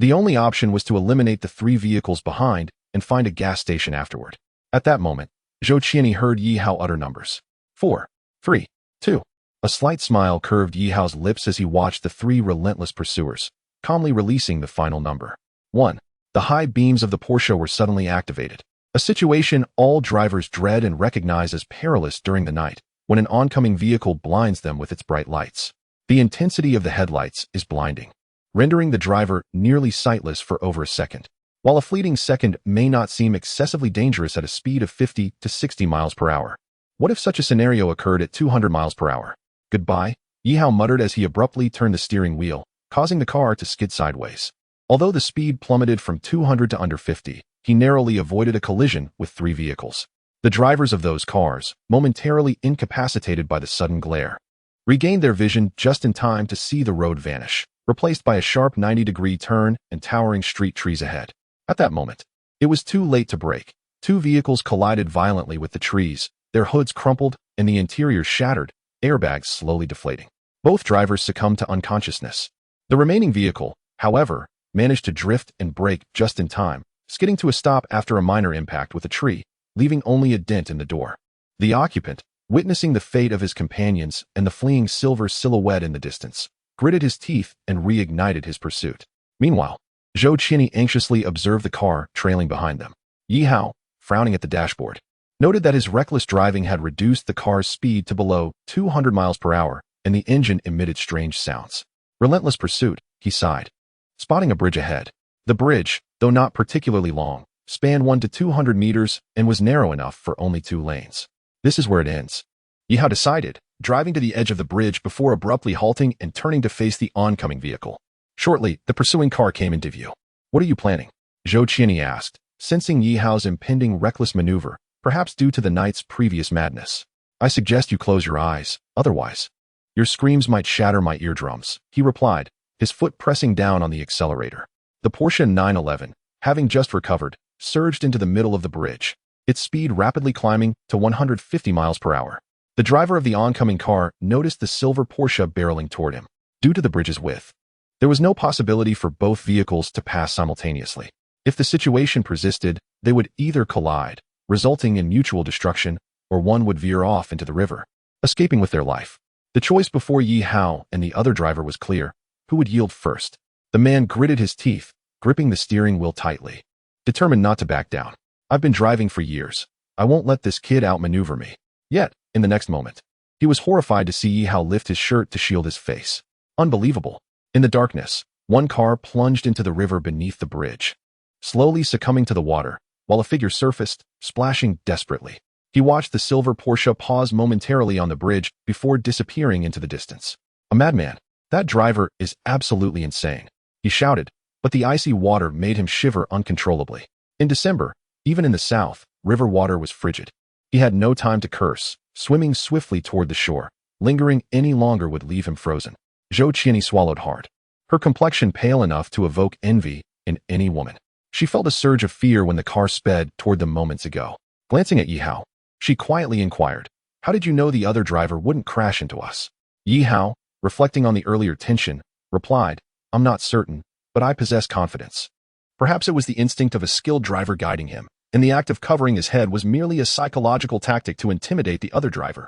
The only option was to eliminate the 3 vehicles behind and find a gas station afterward. At that moment, Zhou Qianyi heard Yi Hao utter numbers. 4, 3, 2. A slight smile curved Yi Hao's lips as he watched the 3 relentless pursuers, calmly releasing the final number. 1. The high beams of the Porsche were suddenly activated. A situation all drivers dread and recognize as perilous during the night, when an oncoming vehicle blinds them with its bright lights. The intensity of the headlights is blinding, rendering the driver nearly sightless for over a second. While a fleeting second may not seem excessively dangerous at a speed of 50 to 60 miles per hour, what if such a scenario occurred at 200 miles per hour? Goodbye, Yi Hao muttered as he abruptly turned the steering wheel, causing the car to skid sideways. Although the speed plummeted from 200 to under 50, he narrowly avoided a collision with 3 vehicles. The drivers of those cars, momentarily incapacitated by the sudden glare, regained their vision just in time to see the road vanish, replaced by a sharp 90-degree turn and towering street trees ahead. At that moment, it was too late to brake. 2 vehicles collided violently with the trees, their hoods crumpled and the interiors shattered, airbags slowly deflating. Both drivers succumbed to unconsciousness. The remaining vehicle, however, managed to drift and brake just in time, skidding to a stop after a minor impact with a tree, leaving only a dent in the door. The occupant, witnessing the fate of his companions and the fleeing silver silhouette in the distance, gritted his teeth and reignited his pursuit. Meanwhile, Zhou Qianyi anxiously observed the car trailing behind them. Yi Hao, frowning at the dashboard, noted that his reckless driving had reduced the car's speed to below 200 miles per hour, and the engine emitted strange sounds. Relentless pursuit, he sighed, spotting a bridge ahead. The bridge, though not particularly long, spanned 1 to 200 meters and was narrow enough for only 2 lanes. This is where it ends, Yi Hao decided, driving to the edge of the bridge before abruptly halting and turning to face the oncoming vehicle. Shortly, the pursuing car came into view. What are you planning? Zhou Qianyi asked, sensing Yi Hao's impending reckless maneuver, perhaps due to the night's previous madness. I suggest you close your eyes, otherwise your screams might shatter my eardrums, he replied, his foot pressing down on the accelerator. The Porsche 911, having just recovered, surged into the middle of the bridge, its speed rapidly climbing to 150 miles per hour. The driver of the oncoming car noticed the silver Porsche barreling toward him. Due to the bridge's width, there was no possibility for both vehicles to pass simultaneously. If the situation persisted, they would either collide, resulting in mutual destruction, or one would veer off into the river, escaping with their life. The choice before Yi Hao and the other driver was clear. Who would yield first? The man gritted his teeth, gripping the steering wheel tightly, determined not to back down. I've been driving for years. I won't let this kid outmaneuver me. Yet, in the next moment, he was horrified to see Yi Hao lift his shirt to shield his face. Unbelievable. In the darkness, one car plunged into the river beneath the bridge, slowly succumbing to the water, while a figure surfaced, splashing desperately. He watched the silver Porsche pause momentarily on the bridge before disappearing into the distance. A madman. That driver is absolutely insane, he shouted, but the icy water made him shiver uncontrollably. In December, even in the south, river water was frigid. He had no time to curse, swimming swiftly toward the shore. Lingering any longer would leave him frozen. Zhou Qianyi swallowed hard, her complexion pale enough to evoke envy in any woman. She felt a surge of fear when the car sped toward them moments ago. Glancing at Yi Hao, she quietly inquired, how did you know the other driver wouldn't crash into us? Yi Hao, reflecting on the earlier tension, replied, I'm not certain, but I possess confidence. Perhaps it was the instinct of a skilled driver guiding him, and the act of covering his head was merely a psychological tactic to intimidate the other driver.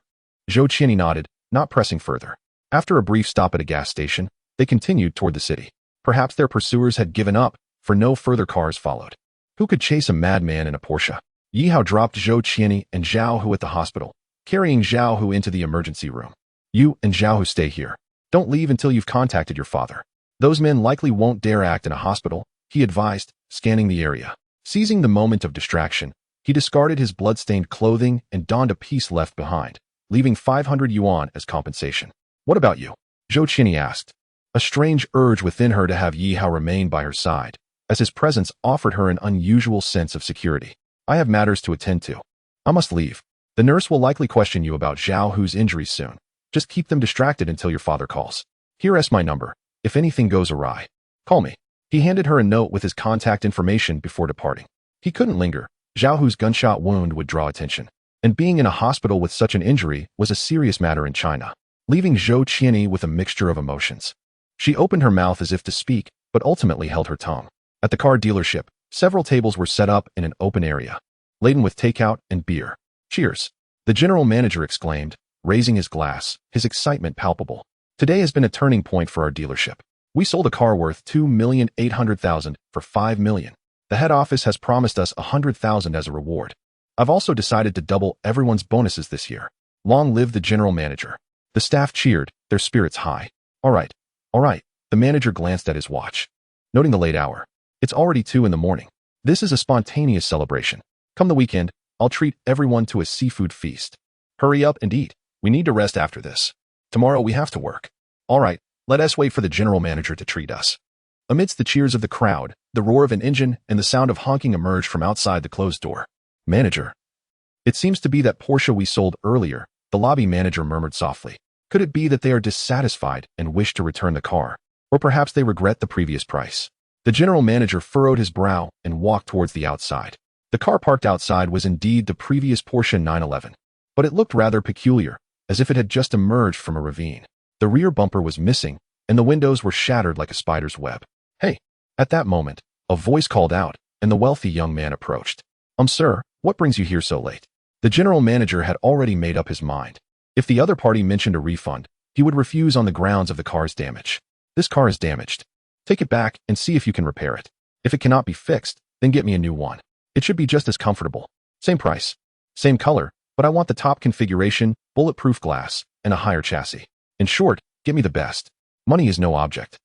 Zhou Qianyi nodded, not pressing further. After a brief stop at a gas station, they continued toward the city. Perhaps their pursuers had given up, for no further cars followed. Who could chase a madman in a Porsche? Yi Hao dropped Zhou Qianyi and Zhao Hu at the hospital, carrying Zhao Hu into the emergency room. You and Zhao Hu stay here. Don't leave until you've contacted your father. Those men likely won't dare act in a hospital, he advised, scanning the area. Seizing the moment of distraction, he discarded his blood-stained clothing and donned a piece left behind, leaving 500 yuan as compensation. What about you? Zhou Qianyi asked, a strange urge within her to have Yi Hao remain by her side, as his presence offered her an unusual sense of security. I have matters to attend to. I must leave. The nurse will likely question you about Zhao Hu's injuries soon. Just keep them distracted until your father calls. Here's my number. If anything goes awry, call me. He handed her a note with his contact information before departing. He couldn't linger. Zhao Hu's gunshot wound would draw attention, and being in a hospital with such an injury was a serious matter in China, leaving Zhou Qianyi with a mixture of emotions. She opened her mouth as if to speak, but ultimately held her tongue. At the car dealership, several tables were set up in an open area, laden with takeout and beer. Cheers! The general manager exclaimed, raising his glass, his excitement palpable. Today has been a turning point for our dealership. We sold a car worth $2,800,000 for $5 million. The head office has promised us $100,000 as a reward. I've also decided to double everyone's bonuses this year. Long live the general manager. The staff cheered, their spirits high. All right. The manager glanced at his watch, noting the late hour. It's already 2 in the morning. This is a spontaneous celebration. Come the weekend, I'll treat everyone to a seafood feast. Hurry up and eat. We need to rest after this. Tomorrow we have to work. All right, let us wait for the general manager to treat us. Amidst the cheers of the crowd, the roar of an engine and the sound of honking emerged from outside the closed door. Manager. It seems to be that Porsche we sold earlier, the lobby manager murmured softly. Could it be that they are dissatisfied and wish to return the car? Or perhaps they regret the previous price? The general manager furrowed his brow and walked towards the outside. The car parked outside was indeed the previous Porsche 911, but it looked rather peculiar, as if it had just emerged from a ravine. The rear bumper was missing, and the windows were shattered like a spider's web. Hey! At that moment, a voice called out, and the wealthy young man approached. Sir, what brings you here so late? The general manager had already made up his mind. If the other party mentioned a refund, he would refuse on the grounds of the car's damage. This car is damaged. Take it back and see if you can repair it. If it cannot be fixed, then get me a new one. It should be just as comfortable. Same price. Same color, but I want the top configuration, bulletproof glass, and a higher chassis. In short, get me the best. Money is no object.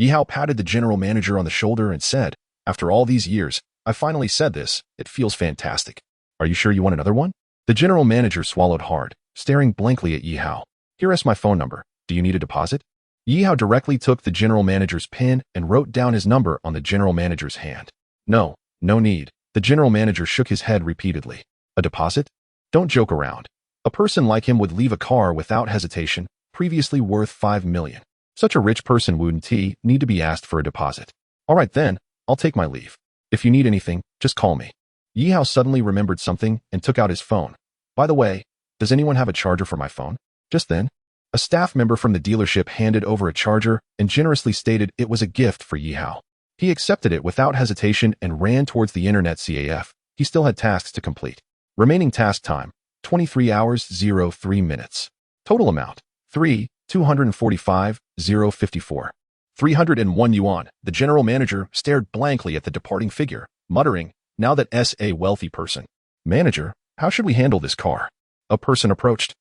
Yihao patted the general manager on the shoulder and said, after all these years, I finally said this, it feels fantastic. Are you sure you want another one? The general manager swallowed hard, staring blankly at Yihao. Here is my phone number. Do you need a deposit? Yihao directly took the general manager's pen and wrote down his number on the general manager's hand. No need. The general manager shook his head repeatedly. A deposit? Don't joke around. A person like him would leave a car without hesitation, previously worth $5 million. Such a rich person wouldn't need to be asked for a deposit. All right then, I'll take my leave. If you need anything, just call me. Yihao suddenly remembered something and took out his phone. By the way, does anyone have a charger for my phone? Just then, a staff member from the dealership handed over a charger and generously stated it was a gift for Yihao. He accepted it without hesitation and ran towards the internet CAF. He still had tasks to complete. Remaining task time, 23 hours 03 minutes. Total amount, 245,054. 301 yuan. The general manager stared blankly at the departing figure, muttering, now that's a wealthy person. Manager, how should we handle this car? A person approached,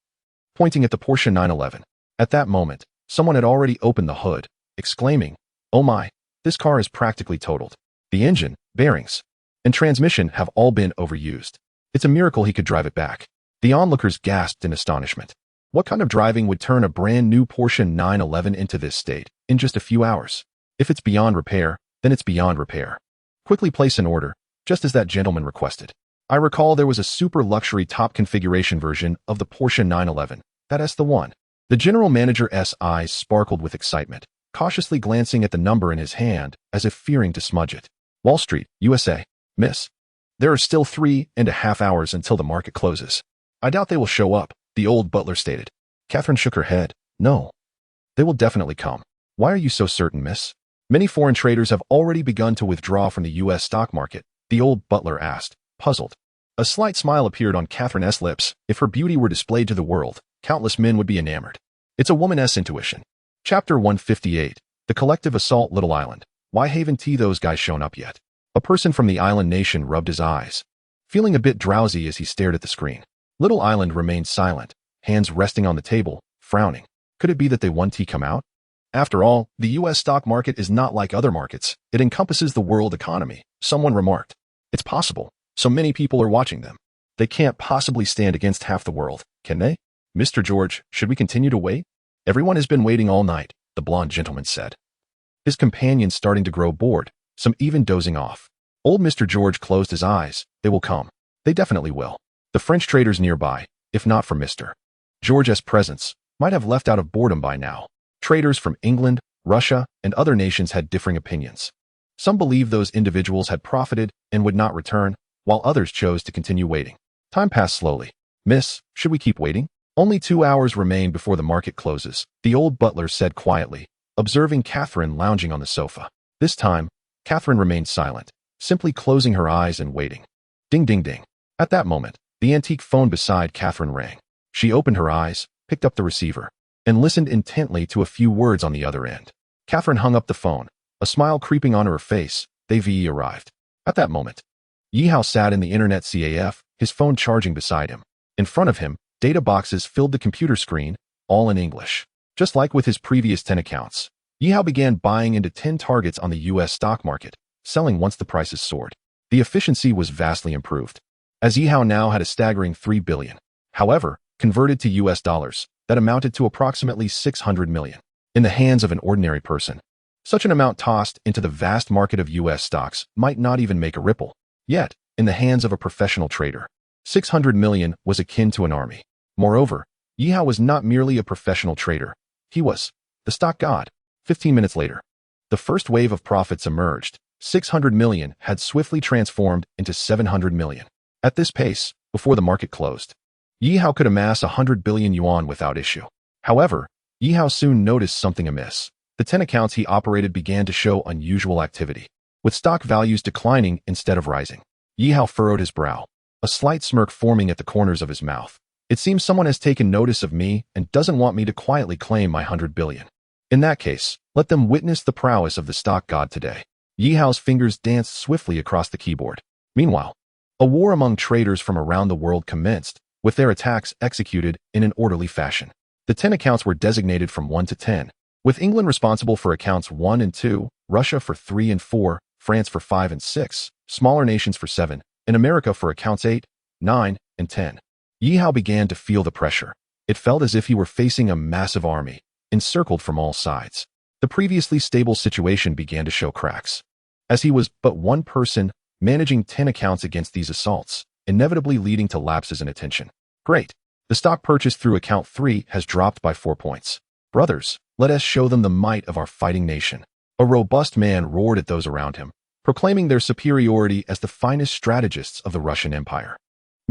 pointing at the Porsche 911. At that moment, someone had already opened the hood, exclaiming, oh my, this car is practically totaled. The engine, bearings, and transmission have all been overused. It's a miracle he could drive it back. The onlookers gasped in astonishment. What kind of driving would turn a brand new Porsche 911 into this state in just a few hours? If it's beyond repair, then it's beyond repair. Quickly place an order, just as that gentleman requested. I recall there was a super luxury top configuration version of the Porsche 911. That's the one. The general manager's eyes sparkled with excitement, cautiously glancing at the number in his hand as if fearing to smudge it. Wall Street, USA. Miss. There are still 3.5 hours until the market closes. I doubt they will show up, the old butler stated. Catherine shook her head. No. They will definitely come. Why are you so certain, miss? Many foreign traders have already begun to withdraw from the U.S. stock market, the old butler asked, puzzled. A slight smile appeared on Catherine's lips. If her beauty were displayed to the world, countless men would be enamored. It's a woman's intuition. Chapter 158. The Collective Assault Little Island. Why haven't those guys shown up yet? A person from the island nation rubbed his eyes, feeling a bit drowsy as he stared at the screen. Little Island remained silent, hands resting on the table, frowning. Could it be that they want to come out? After all, the U.S. stock market is not like other markets. It encompasses the world economy, someone remarked. It's possible. So many people are watching them. They can't possibly stand against half the world, can they? Mr. George, should we continue to wait? Everyone has been waiting all night, the blonde gentleman said. His companions starting to grow bored, some even dozing off. Old Mr. George closed his eyes. They will come. They definitely will. The French traders nearby, if not for Mr. George's presence, might have left out of boredom by now. Traders from England, Russia, and other nations had differing opinions. Some believed those individuals had profited and would not return, while others chose to continue waiting. Time passed slowly. Miss, should we keep waiting? Only 2 hours remain before the market closes, the old butler said quietly, observing Catherine lounging on the sofa. This time, Catherine remained silent, simply closing her eyes and waiting. Ding ding ding. At that moment, the antique phone beside Catherine rang. She opened her eyes, picked up the receiver, and listened intently to a few words on the other end. Catherine hung up the phone, a smile creeping onto her face. They arrived. At that moment, Yihao sat in the internet CAF, his phone charging beside him. In front of him, data boxes filled the computer screen, all in English. Just like with his previous 10 accounts, Yihao began buying into 10 targets on the US stock market, selling once the prices soared. The efficiency was vastly improved, as Yihao now had a staggering 3 billion. However, converted to US dollars, that amounted to approximately 600 million. In the hands of an ordinary person, such an amount tossed into the vast market of US stocks might not even make a ripple. Yet, in the hands of a professional trader, 600 million was akin to an army. Moreover, Yihao was not merely a professional trader. He was the stock god. 15 minutes later, the first wave of profits emerged. 600 million had swiftly transformed into 700 million. At this pace, before the market closed, Yihao could amass 100 billion yuan without issue. However, Yihao soon noticed something amiss. The 10 accounts he operated began to show unusual activity, with stock values declining instead of rising. Yihao furrowed his brow, a slight smirk forming at the corners of his mouth. It seems someone has taken notice of me and doesn't want me to quietly claim my 100 billion. In that case, let them witness the prowess of the stock god today. Yihao's fingers danced swiftly across the keyboard. Meanwhile, a war among traders from around the world commenced, with their attacks executed in an orderly fashion. The 10 accounts were designated from 1 to 10, with England responsible for accounts 1 and 2, Russia for 3 and 4, France for 5 and 6, smaller nations for 7, and America for accounts 8, 9, and 10. Yihao began to feel the pressure. It felt as if he were facing a massive army, encircled from all sides. The previously stable situation began to show cracks, as he was but one person managing 10 accounts against these assaults, inevitably leading to lapses in attention. Great. The stock purchase through account 3 has dropped by 4 points. Brothers, let us show them the might of our fighting nation. A robust man roared at those around him, proclaiming their superiority as the finest strategists of the Russian Empire.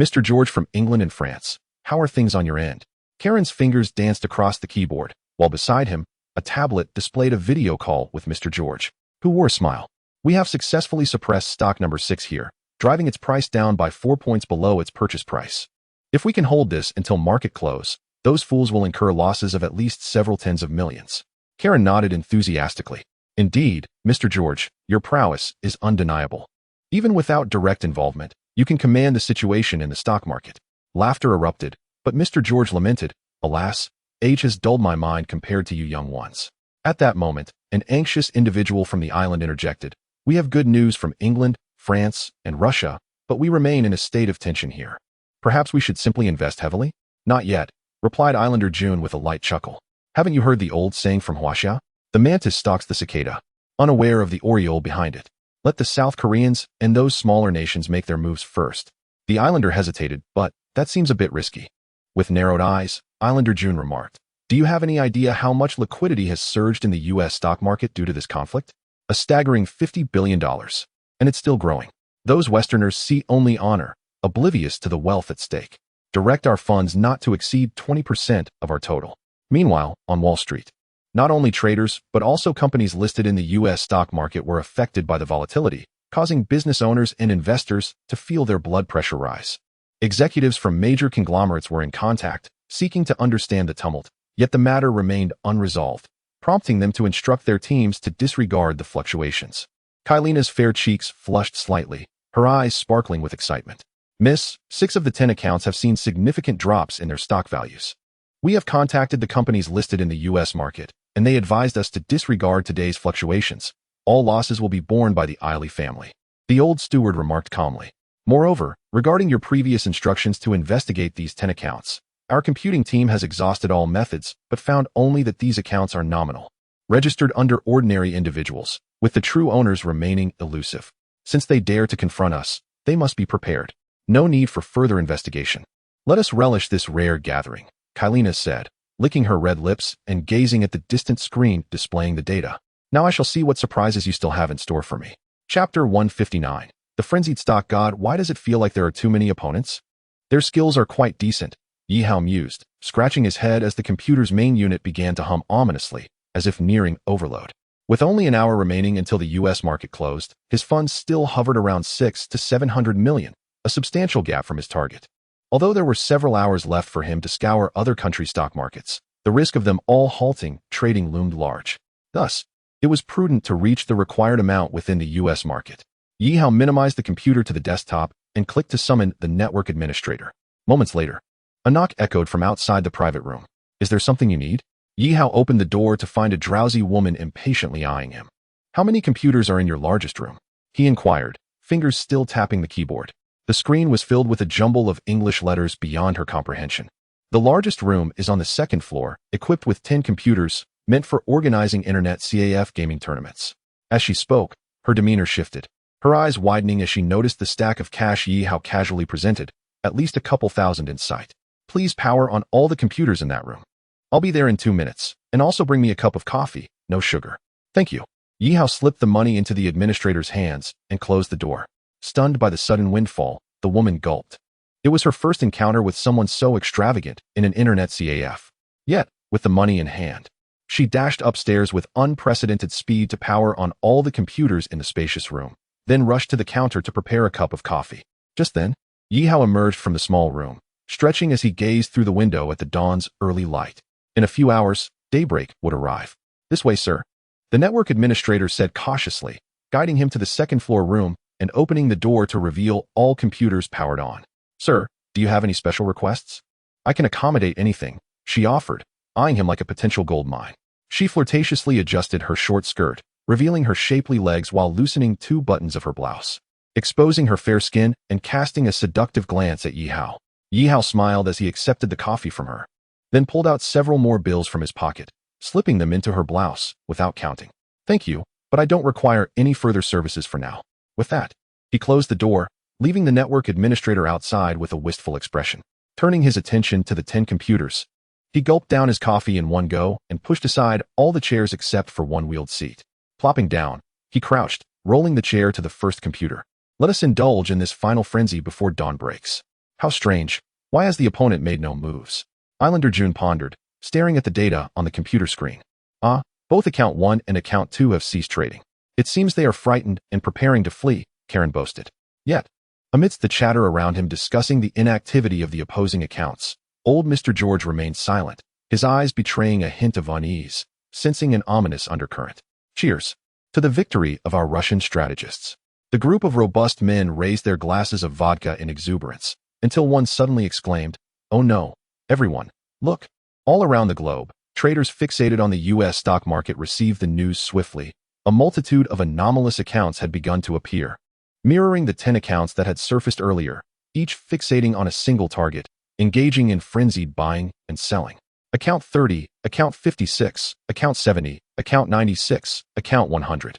Mr. George from England and France, how are things on your end? Karen's fingers danced across the keyboard, while beside him, a tablet displayed a video call with Mr. George, who wore a smile. We have successfully suppressed stock number 6 here, driving its price down by 4 points below its purchase price. If we can hold this until market close, those fools will incur losses of at least several tens of millions. Karen nodded enthusiastically. Indeed, Mr. George, your prowess is undeniable. Even without direct involvement, you can command the situation in the stock market. Laughter erupted, but Mr. George lamented, alas, age has dulled my mind compared to you young ones. At that moment, an anxious individual from the island interjected, we have good news from England, France, and Russia, but we remain in a state of tension here. Perhaps we should simply invest heavily? Not yet, replied Islander June with a light chuckle. Haven't you heard the old saying from Huaxia? The mantis stalks the cicada, unaware of the oriole behind it. Let the South Koreans and those smaller nations make their moves first. The islander hesitated, but that seems a bit risky. With narrowed eyes, Islander June remarked, do you have any idea how much liquidity has surged in the U.S. stock market due to this conflict? A staggering $50 billion. And it's still growing. Those Westerners see only honor, oblivious to the wealth at stake. Direct our funds not to exceed 20% of our total. Meanwhile, on Wall Street, not only traders, but also companies listed in the U.S. stock market were affected by the volatility, causing business owners and investors to feel their blood pressure rise. Executives from major conglomerates were in contact, seeking to understand the tumult, yet the matter remained unresolved, prompting them to instruct their teams to disregard the fluctuations. Kylina's fair cheeks flushed slightly, her eyes sparkling with excitement. Miss, 6 of the 10 accounts have seen significant drops in their stock values. We have contacted the companies listed in the U.S. market, and they advised us to disregard today's fluctuations. All losses will be borne by the Eiley family. The old steward remarked calmly. Moreover, regarding your previous instructions to investigate these 10 accounts, our computing team has exhausted all methods, but found only that these accounts are nominal, registered under ordinary individuals, with the true owners remaining elusive. Since they dare to confront us, they must be prepared. No need for further investigation. Let us relish this rare gathering, Kylina said, licking her red lips and gazing at the distant screen displaying the data. Now I shall see what surprises you still have in store for me. Chapter 159. The Frenzied Stock God. Why does it feel like there are too many opponents? Their skills are quite decent, Yihao mused, scratching his head as the computer's main unit began to hum ominously, as if nearing overload. With only an hour remaining until the U.S. market closed, his funds still hovered around 6 to 700 million, a substantial gap from his target. Although there were several hours left for him to scour other countries' stock markets, the risk of them all halting trading loomed large. Thus, it was prudent to reach the required amount within the U.S. market. Yi Hao minimized the computer to the desktop and clicked to summon the network administrator. Moments later, a knock echoed from outside the private room. "Is there something you need?" Yi Hao opened the door to find a drowsy woman impatiently eyeing him. "How many computers are in your largest room?" he inquired, fingers still tapping the keyboard. The screen was filled with a jumble of English letters beyond her comprehension. "The largest room is on the second floor, equipped with 10 computers, meant for organizing internet CAF gaming tournaments." As she spoke, her demeanor shifted, her eyes widening as she noticed the stack of cash Yi Hao casually presented, at least a couple thousand in sight. "Please power on all the computers in that room. I'll be there in 2 minutes, and also bring me a cup of coffee, no sugar." "Thank you." Yi Hao slipped the money into the administrator's hands and closed the door. Stunned by the sudden windfall, the woman gulped. It was her first encounter with someone so extravagant in an internet CAF. Yet, with the money in hand, she dashed upstairs with unprecedented speed to power on all the computers in the spacious room, then rushed to the counter to prepare a cup of coffee. Just then, Yi Hao emerged from the small room, stretching as he gazed through the window at the dawn's early light. In a few hours, daybreak would arrive. "This way, sir," the network administrator said cautiously, guiding him to the second-floor room and opening the door to reveal all computers powered on. "Sir, do you have any special requests?" "I can accommodate anything," she offered, eyeing him like a potential gold mine. She flirtatiously adjusted her short skirt, revealing her shapely legs while loosening 2 buttons of her blouse, exposing her fair skin and casting a seductive glance at Yi Hao. Yi Hao smiled as he accepted the coffee from her, then pulled out several more bills from his pocket, slipping them into her blouse without counting. "Thank you, but I don't require any further services for now." With that, he closed the door, leaving the network administrator outside with a wistful expression. Turning his attention to the 10 computers, he gulped down his coffee in one go and pushed aside all the chairs except for one wheeled seat. Plopping down, he crouched, rolling the chair to the first computer. "Let us indulge in this final frenzy before dawn breaks." How strange. Why has the opponent made no moves? Islander June pondered, staring at the data on the computer screen. Both Account 1 and Account 2 have ceased trading. "It seems they are frightened and preparing to flee," Karen boasted. Yet, amidst the chatter around him discussing the inactivity of the opposing accounts, old Mr. George remained silent, his eyes betraying a hint of unease, sensing an ominous undercurrent. "Cheers to the victory of our Russian strategists." The group of robust men raised their glasses of vodka in exuberance, until one suddenly exclaimed, "Oh no, everyone, look!" All around the globe, traders fixated on the U.S. stock market received the news swiftly. A multitude of anomalous accounts had begun to appear, mirroring the 10 accounts that had surfaced earlier, each fixating on a single target, engaging in frenzied buying and selling. Account 30, Account 56, Account 70, Account 96, Account 100.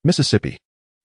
Mississippi.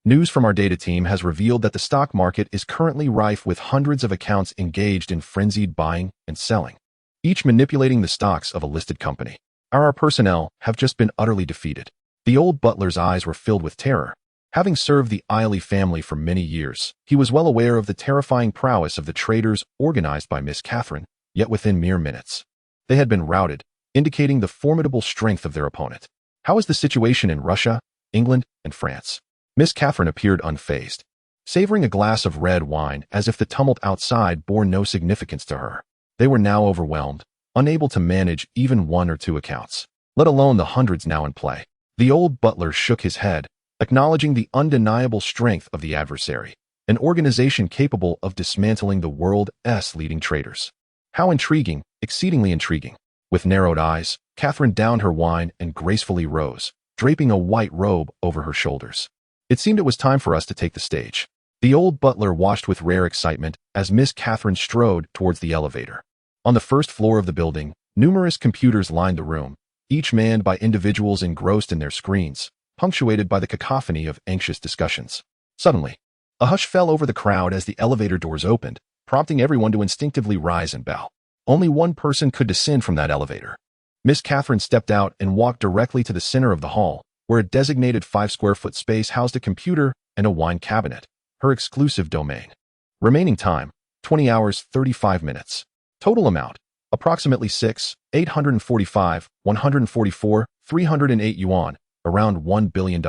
News from our data team has revealed that the stock market is currently rife with hundreds of accounts engaged in frenzied buying and selling, each manipulating the stocks of a listed company. Our personnel have just been utterly defeated. The old butler's eyes were filled with terror. Having served the Iley family for many years, he was well aware of the terrifying prowess of the traders organized by Miss Catherine, yet within mere minutes, they had been routed, indicating the formidable strength of their opponent. How is the situation in Russia, England, and France? Miss Catherine appeared unfazed, savoring a glass of red wine as if the tumult outside bore no significance to her. They were now overwhelmed, unable to manage even 1 or 2 accounts, let alone the hundreds now in play. The old butler shook his head, acknowledging the undeniable strength of the adversary, an organization capable of dismantling the world's leading traders. How intriguing, exceedingly intriguing. With narrowed eyes, Catherine downed her wine and gracefully rose, draping a white robe over her shoulders. It seemed it was time for us to take the stage. The old butler watched with rare excitement as Miss Catherine strode towards the elevator. On the first floor of the building, numerous computers lined the room, each manned by individuals engrossed in their screens, punctuated by the cacophony of anxious discussions. Suddenly, a hush fell over the crowd as the elevator doors opened, prompting everyone to instinctively rise and bow. Only one person could descend from that elevator. Miss Catherine stepped out and walked directly to the center of the hall, where a designated 5-square-foot space housed a computer and a wine cabinet, her exclusive domain. Remaining time, 20 hours 35 minutes. Total amount, approximately 6, 845, 144, 308 yuan, around $1 billion.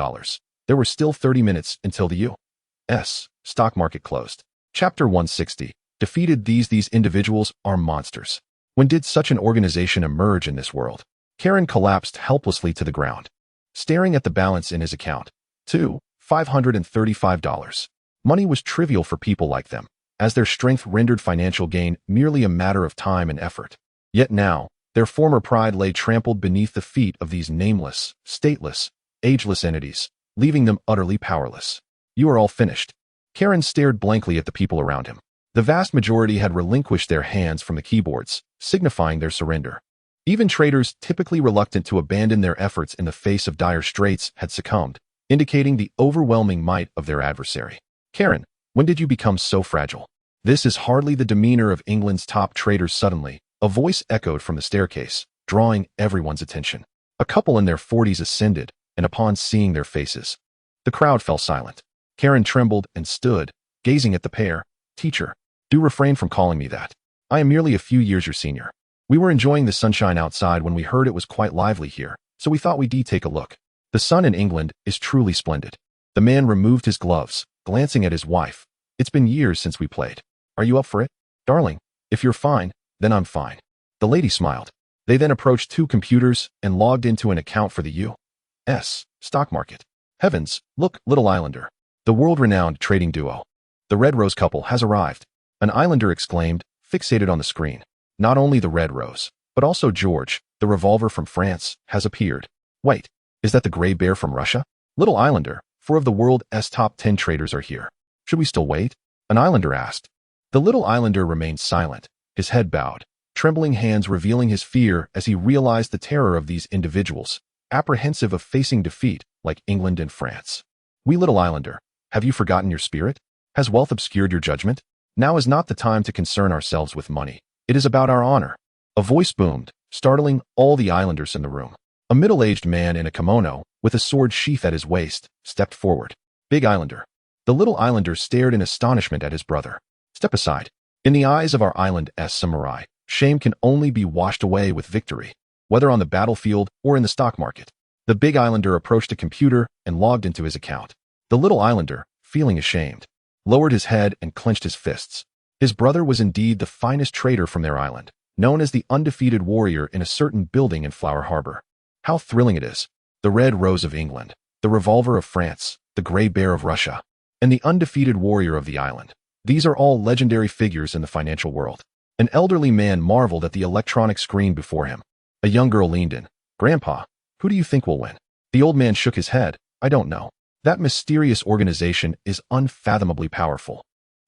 There were still 30 minutes until the U.S. stock market closed. Chapter 160. Defeated. These individuals are monsters. When did such an organization emerge in this world? Karen collapsed helplessly to the ground, staring at the balance in his account. $535. Money was trivial for people like them, as their strength rendered financial gain merely a matter of time and effort. Yet now, their former pride lay trampled beneath the feet of these nameless, stateless, ageless entities, leaving them utterly powerless. You are all finished. Karen stared blankly at the people around him. The vast majority had relinquished their hands from the keyboards, signifying their surrender. Even traders typically reluctant to abandon their efforts in the face of dire straits had succumbed, indicating the overwhelming might of their adversary. Karen, when did you become so fragile? This is hardly the demeanor of England's top traders. Suddenly, a voice echoed from the staircase, drawing everyone's attention. A couple in their 40s ascended, and upon seeing their faces, the crowd fell silent. Karen trembled and stood, gazing at the pair. Teacher, do refrain from calling me that. I am merely a few years your senior. We were enjoying the sunshine outside when we heard it was quite lively here, so we thought we'd take a look. The sun in England is truly splendid. The man removed his gloves, glancing at his wife. It's been years since we played. Are you up for it? Darling, if you're fine, then I'm fine. The lady smiled. They then approached two computers and logged into an account for the U.S. stock market. Heavens, look, Little Islander. The world-renowned trading duo. The Red Rose couple has arrived. An islander exclaimed, fixated on the screen. Not only the Red Rose, but also George, the revolver from France, has appeared. Wait, is that the Gray Bear from Russia? Little Islander, 4 of the world's top 10 traders are here. Should we still wait? An islander asked. The Little Islander remained silent, his head bowed, trembling hands revealing his fear as he realized the terror of these individuals, apprehensive of facing defeat like England and France. We Little Islander, have you forgotten your spirit? Has wealth obscured your judgment? Now is not the time to concern ourselves with money. It is about our honor. A voice boomed, startling all the islanders in the room. A middle-aged man in a kimono, with a sword sheath at his waist, stepped forward. Big Islander. The Little Islander stared in astonishment at his brother. Step aside. In the eyes of our island's samurai, shame can only be washed away with victory, whether on the battlefield or in the stock market. The Big Islander approached a computer and logged into his account. The Little Islander, feeling ashamed, lowered his head and clenched his fists. His brother was indeed the finest trader from their island, known as the undefeated warrior in a certain building in Flower Harbor. How thrilling it is. The Red Rose of England, the Revolver of France, the Gray Bear of Russia, and the undefeated warrior of the island. These are all legendary figures in the financial world. An elderly man marveled at the electronic screen before him. A young girl leaned in. Grandpa, who do you think will win? The old man shook his head. I don't know. That mysterious organization is unfathomably powerful,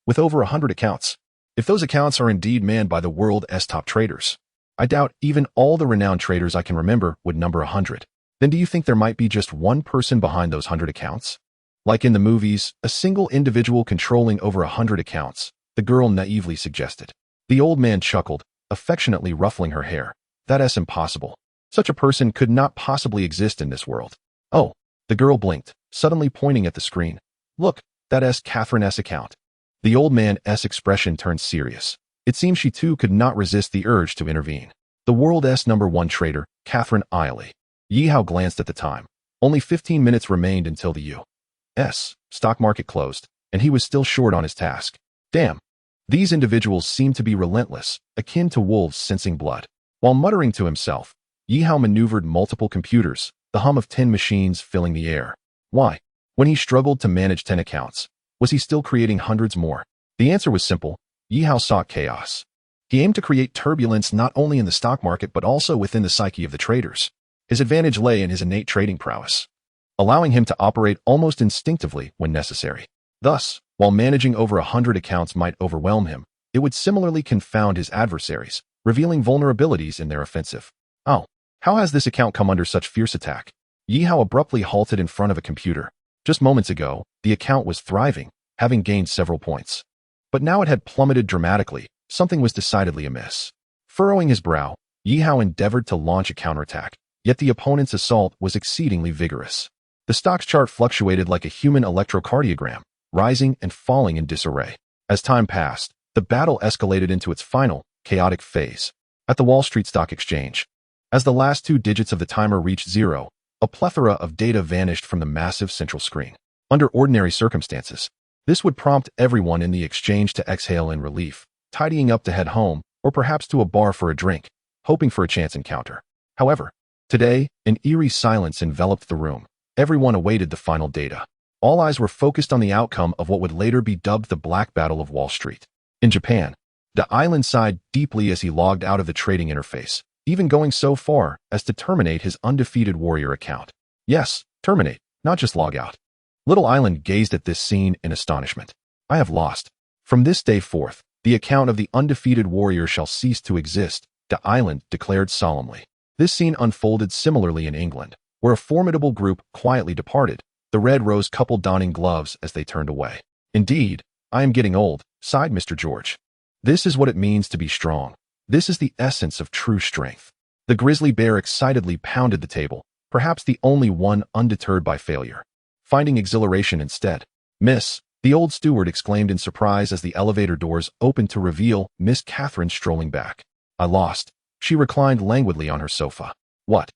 with over 100 accounts. If those accounts are indeed manned by the world's top traders, I doubt even all the renowned traders I can remember would number 100. Then do you think there might be just one person behind those 100 accounts? Like in the movies, a single individual controlling over 100 accounts, the girl naively suggested. The old man chuckled, affectionately ruffling her hair. That's impossible. Such a person could not possibly exist in this world. Oh, the girl blinked, suddenly pointing at the screen. Look, that's Catherine's account. The old man's expression turned serious. It seemed she too could not resist the urge to intervene. The world's #1 trader, Catherine Iley. Yeehow glanced at the time. Only 15 minutes remained until the U.S. stock market closed, and he was still short on his task. Damn. These individuals seemed to be relentless, akin to wolves sensing blood. While muttering to himself, Yeehow maneuvered multiple computers, the hum of 10 machines filling the air. Why? When he struggled to manage 10 accounts, was he still creating hundreds more? The answer was simple. Yeehow sought chaos. He aimed to create turbulence not only in the stock market but also within the psyche of the traders. His advantage lay in his innate trading prowess, allowing him to operate almost instinctively when necessary. Thus, while managing over 100 accounts might overwhelm him, it would similarly confound his adversaries, revealing vulnerabilities in their offensive. Oh, how has this account come under such fierce attack? Yeehow abruptly halted in front of a computer. Just moments ago, the account was thriving, having gained several points. But now it had plummeted dramatically. Something was decidedly amiss. Furrowing his brow, Yeehow endeavored to launch a counterattack, yet the opponent's assault was exceedingly vigorous. The stock's chart fluctuated like a human electrocardiogram, rising and falling in disarray. As time passed, the battle escalated into its final, chaotic phase. At the Wall Street Stock Exchange, as the last 2 digits of the timer reached 0, A plethora of data vanished from the massive central screen. Under ordinary circumstances, this would prompt everyone in the exchange to exhale in relief, tidying up to head home, or perhaps to a bar for a drink, hoping for a chance encounter. However, today, an eerie silence enveloped the room. Everyone awaited the final data. All eyes were focused on the outcome of what would later be dubbed the Black Battle of Wall Street. In Japan, the island sighed deeply as he logged out of the trading interface, even going so far as to terminate his undefeated warrior account. Yes, terminate, not just log out. Little Island gazed at this scene in astonishment. I have lost. From this day forth, the account of the undefeated warrior shall cease to exist, the island declared solemnly. This scene unfolded similarly in England, where a formidable group quietly departed, the red rose couple donning gloves as they turned away. Indeed, I am getting old, sighed Mr. George. This is what it means to be strong. This is the essence of true strength. The grizzly bear excitedly pounded the table, perhaps the only one undeterred by failure. Finding exhilaration instead. Miss, the old steward exclaimed in surprise as the elevator doors opened to reveal Miss Catherine strolling back. I lost. She reclined languidly on her sofa. What?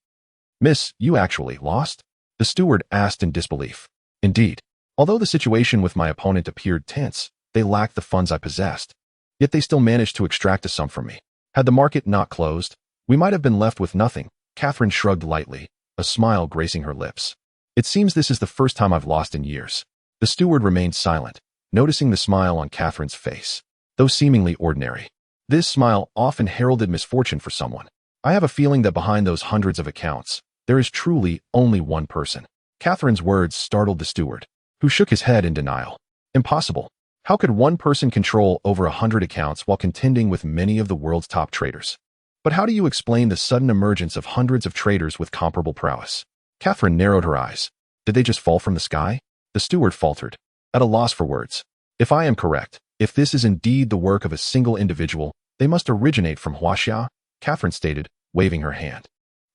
Miss, you actually lost? The steward asked in disbelief. Indeed. Although the situation with my opponent appeared tense, they lacked the funds I possessed. Yet they still managed to extract a sum from me. Had the market not closed, we might have been left with nothing. Catherine shrugged lightly, a smile gracing her lips. It seems this is the first time I've lost in years. The steward remained silent, noticing the smile on Catherine's face. Though seemingly ordinary, this smile often heralded misfortune for someone. I have a feeling that behind those hundreds of accounts, there is truly only one person. Catherine's words startled the steward, who shook his head in denial. Impossible. How could one person control over 100 accounts while contending with many of the world's top traders? But how do you explain the sudden emergence of hundreds of traders with comparable prowess? Catherine narrowed her eyes. Did they just fall from the sky? The steward faltered, at a loss for words. If I am correct, if this is indeed the work of a single individual, they must originate from Huaxia, Catherine stated, waving her hand.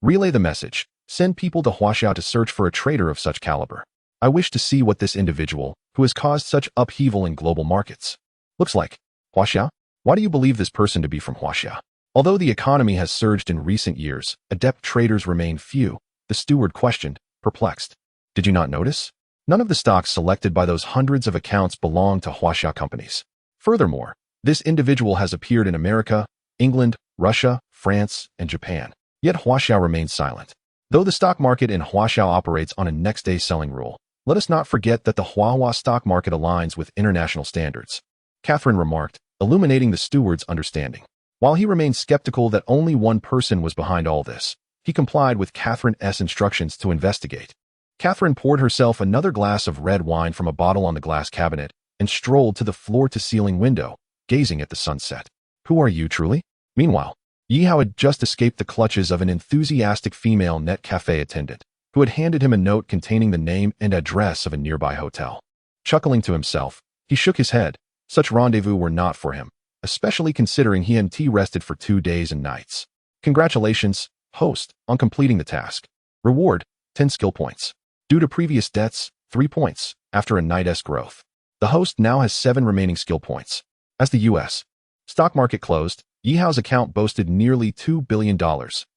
Relay the message. Send people to Huaxia to search for a trader of such caliber. I wish to see what this individual, who has caused such upheaval in global markets, looks like. Huaxia? Why do you believe this person to be from Huaxia? Although the economy has surged in recent years, adept traders remain few, the steward questioned, perplexed. Did you not notice? None of the stocks selected by those hundreds of accounts belong to Huaxia companies. Furthermore, this individual has appeared in America, England, Russia, France, and Japan. Yet Huaxia remains silent. Though the stock market in Huaxia operates on a next-day selling rule, let us not forget that the Huahua stock market aligns with international standards. Catherine remarked, illuminating the steward's understanding. While he remained skeptical that only one person was behind all this, he complied with Catherine's instructions to investigate. Catherine poured herself another glass of red wine from a bottle on the glass cabinet and strolled to the floor-to-ceiling window, gazing at the sunset. Who are you, truly? Meanwhile, Yihao had just escaped the clutches of an enthusiastic female net cafe attendant, who had handed him a note containing the name and address of a nearby hotel. Chuckling to himself, he shook his head. Such rendezvous were not for him, especially considering he and T rested for 2 days and nights. Congratulations, host, on completing the task. Reward, 10 skill points. Due to previous debts, 3 points, after a night's growth. The host now has 7 remaining skill points. As the U.S. stock market closed, Yihao's account boasted nearly $2 billion,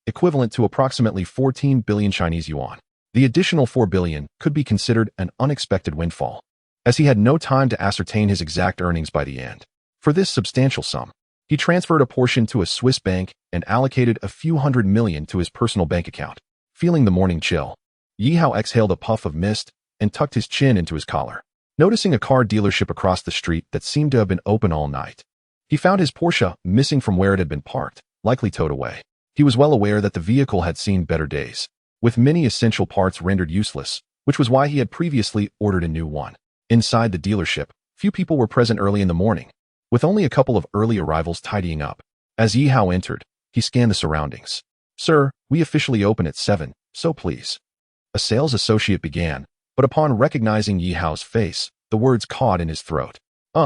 equivalent to approximately 14 billion Chinese yuan. The additional 4 billion could be considered an unexpected windfall, as he had no time to ascertain his exact earnings by the end. For this substantial sum, he transferred a portion to a Swiss bank and allocated a few hundred million to his personal bank account. Feeling the morning chill, Yihao exhaled a puff of mist and tucked his chin into his collar. Noticing a car dealership across the street that seemed to have been open all night, he found his Porsche missing from where it had been parked, likely towed away. He was well aware that the vehicle had seen better days, with many essential parts rendered useless, which was why he had previously ordered a new one. Inside the dealership, few people were present early in the morning, with only a couple of early arrivals tidying up. As Yihao entered, he scanned the surroundings. Sir, we officially open at 7, so please. A sales associate began, but upon recognizing Yihao's face, the words caught in his throat.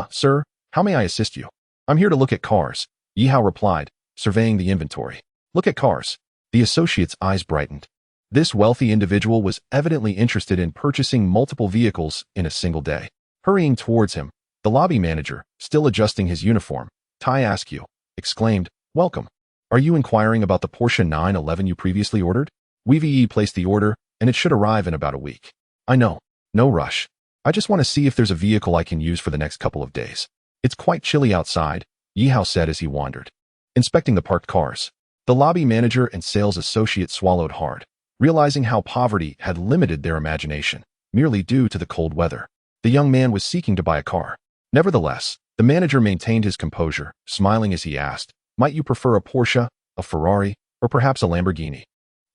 Sir, how may I assist you? I'm here to look at cars, Yihao replied, surveying the inventory. Look at cars. The associate's eyes brightened. This wealthy individual was evidently interested in purchasing multiple vehicles in a single day. Hurrying towards him, the lobby manager, still adjusting his uniform, Tai Askew, exclaimed, Welcome. Are you inquiring about the Porsche 911 you previously ordered? We placed the order, and it should arrive in about a week. I know. No rush. I just want to see if there's a vehicle I can use for the next couple of days. It's quite chilly outside, Yi Hao said as he wandered, inspecting the parked cars. The lobby manager and sales associate swallowed hard, realizing how poverty had limited their imagination, merely due to the cold weather. The young man was seeking to buy a car. Nevertheless, the manager maintained his composure, smiling as he asked, "Might you prefer a Porsche, a Ferrari, or perhaps a Lamborghini?"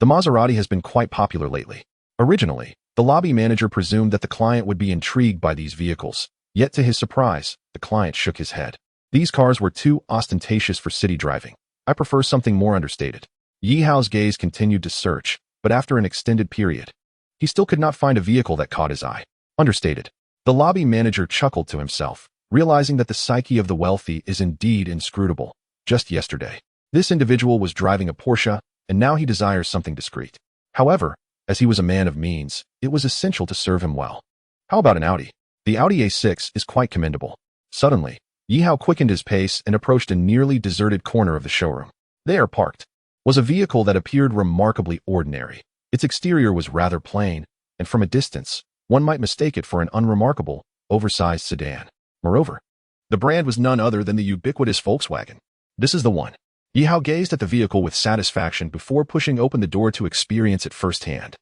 The Maserati has been quite popular lately. Originally, the lobby manager presumed that the client would be intrigued by these vehicles, yet to his surprise, the client shook his head. These cars were too ostentatious for city driving. I prefer something more understated. Yi Hao's gaze continued to search, but after an extended period, he still could not find a vehicle that caught his eye. Understated. The lobby manager chuckled to himself, realizing that the psyche of the wealthy is indeed inscrutable. Just yesterday, this individual was driving a Porsche, and now he desires something discreet. However, as he was a man of means, it was essential to serve him well. How about an Audi? The Audi A6 is quite commendable. Suddenly, Yi Hao quickened his pace and approached a nearly deserted corner of the showroom. There, parked, was a vehicle that appeared remarkably ordinary. Its exterior was rather plain, and from a distance, one might mistake it for an unremarkable, oversized sedan. Moreover, the brand was none other than the ubiquitous Volkswagen. This is the one. Yi Hao gazed at the vehicle with satisfaction before pushing open the door to experience it firsthand.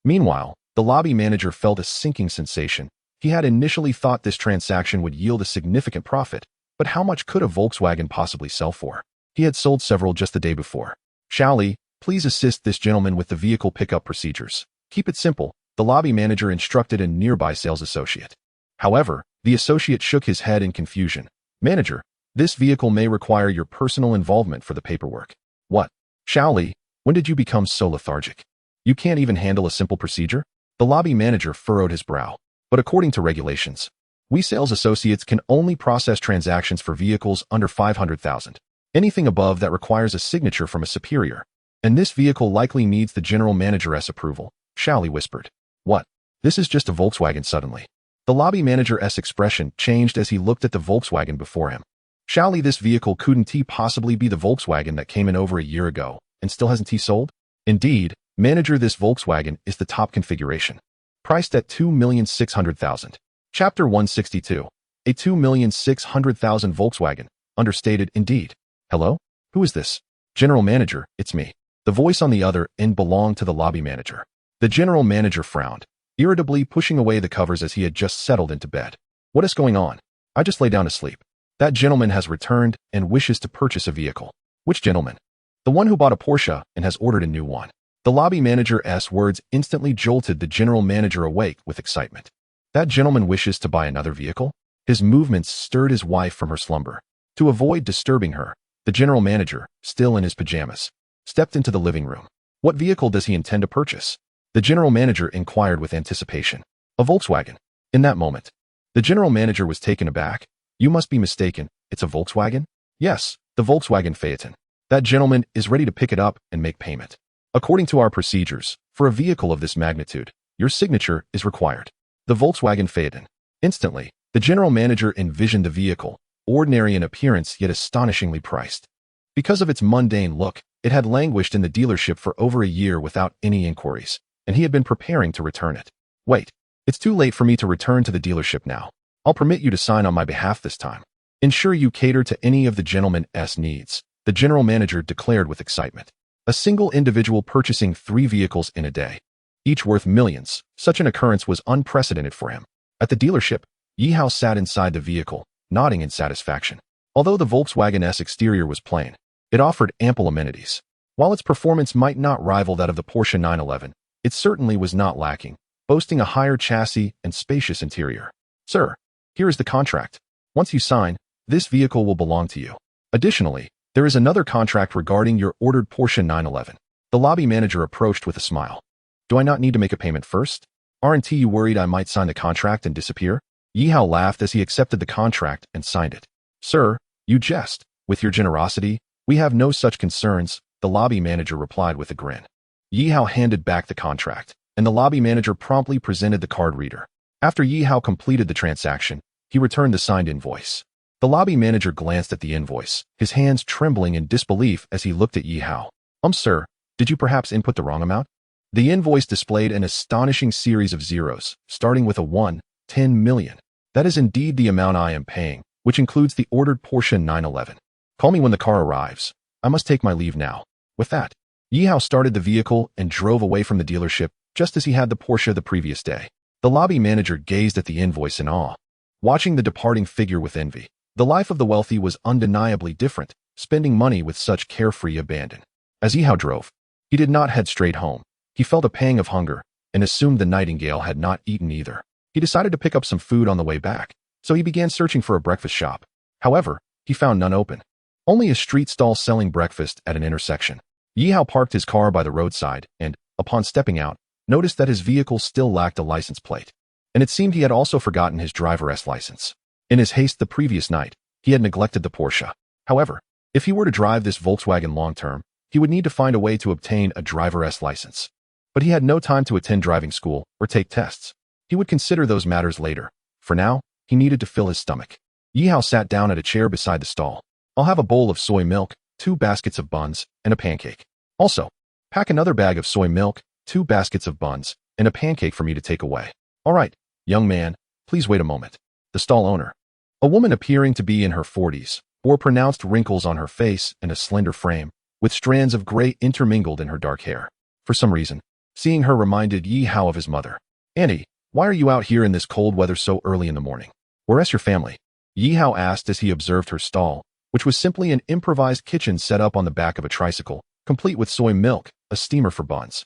Meanwhile, the lobby manager felt a sinking sensation. He had initially thought this transaction would yield a significant profit, but how much could a Volkswagen possibly sell for? He had sold several just the day before. "Xiaoli, please assist this gentleman with the vehicle pickup procedures. Keep it simple," the lobby manager instructed a nearby sales associate. However, the associate shook his head in confusion. "Manager, this vehicle may require your personal involvement for the paperwork." "What? Xiaoli, when did you become so lethargic? You can't even handle a simple procedure?" The lobby manager furrowed his brow. "But according to regulations, we sales associates can only process transactions for vehicles under 500,000. Anything above that requires a signature from a superior. And this vehicle likely needs the general manager's approval," Xiaoli whispered. "What? This is just a Volkswagen suddenly." The lobby manager's expression changed as he looked at the Volkswagen before him. "Xiaoli, this vehicle couldn't possibly be the Volkswagen that came in over a year ago and still hasn't sold?" "Indeed, manager, this Volkswagen is the top configuration. Priced at 2,600,000. Chapter 162. A 2,600,000 Volkswagen. Understated indeed. "Hello? Who is this?" "General manager, it's me." The voice on the other end belonged to the lobby manager. The general manager frowned, irritably pushing away the covers as he had just settled into bed. "What is going on? I just lay down to sleep. That gentleman has returned and wishes to purchase a vehicle." "Which gentleman?" "The one who bought a Porsche and has ordered a new one." The lobby manager's words instantly jolted the general manager awake with excitement. "That gentleman wishes to buy another vehicle?" His movements stirred his wife from her slumber. To avoid disturbing her, the general manager, still in his pajamas, stepped into the living room. "What vehicle does he intend to purchase?" the general manager inquired with anticipation. "A Volkswagen." In that moment, the general manager was taken aback. "You must be mistaken. It's a Volkswagen?" "Yes, the Volkswagen Phaeton. That gentleman is ready to pick it up and make payment. According to our procedures, for a vehicle of this magnitude, your signature is required." The Volkswagen Phaeton. Instantly, the general manager envisioned the vehicle, ordinary in appearance yet astonishingly priced. Because of its mundane look, it had languished in the dealership for over a year without any inquiries, and he had been preparing to return it. "Wait, it's too late for me to return to the dealership now. I'll permit you to sign on my behalf this time. Ensure you cater to any of the gentleman's needs," the general manager declared with excitement. A single individual purchasing 3 vehicles in a day, each worth millions. Such an occurrence was unprecedented for him. At the dealership, Yi Hao sat inside the vehicle, nodding in satisfaction. Although the Volkswagen's exterior was plain, it offered ample amenities. While its performance might not rival that of the Porsche 911, it certainly was not lacking, boasting a higher chassis and spacious interior. "Sir, here is the contract. Once you sign, this vehicle will belong to you. Additionally, there is another contract regarding your ordered Porsche 911. The lobby manager approached with a smile. "Do I not need to make a payment first? Aren't you worried I might sign the contract and disappear?" Yi Hao laughed as he accepted the contract and signed it. "Sir, you jest. With your generosity, we have no such concerns," the lobby manager replied with a grin. Yi Hao handed back the contract, and the lobby manager promptly presented the card reader. After Yi Hao completed the transaction, he returned the signed invoice. The lobby manager glanced at the invoice, his hands trembling in disbelief as he looked at Yi Hao. Sir, did you perhaps input the wrong amount?" The invoice displayed an astonishing series of zeros, starting with a 1, 10 million. That is indeed the amount I am paying, which includes the ordered Porsche 911. Call me when the car arrives. I must take my leave now. With that, Yihao started the vehicle and drove away from the dealership just as he had the Porsche the previous day. The lobby manager gazed at the invoice in awe, watching the departing figure with envy. The life of the wealthy was undeniably different, spending money with such carefree abandon. As Yihao drove, he did not head straight home. He felt a pang of hunger and assumed the nightingale had not eaten either. He decided to pick up some food on the way back, so he began searching for a breakfast shop. However, he found none open. Only a street stall selling breakfast at an intersection. Yihao parked his car by the roadside and, upon stepping out, noticed that his vehicle still lacked a license plate. And it seemed he had also forgotten his driver's license. In his haste the previous night, he had neglected the Porsche. However, if he were to drive this Volkswagen long-term, he would need to find a way to obtain a driver's license. But he had no time to attend driving school or take tests. He would consider those matters later. For now, he needed to fill his stomach. Yihao sat down at a chair beside the stall. I'll have a bowl of soy milk, 2 baskets of buns, and a pancake. Also, pack another bag of soy milk, 2 baskets of buns, and a pancake for me to take away. All right, young man, please wait a moment. The stall owner, a woman appearing to be in her 40s, bore pronounced wrinkles on her face and a slender frame, with strands of gray intermingled in her dark hair. For some reason, seeing her reminded Yihao of his mother. Auntie, why are you out here in this cold weather so early in the morning? Where's your family? Yihao asked as he observed her stall, which was simply an improvised kitchen set up on the back of a tricycle, complete with soy milk, a steamer for buns,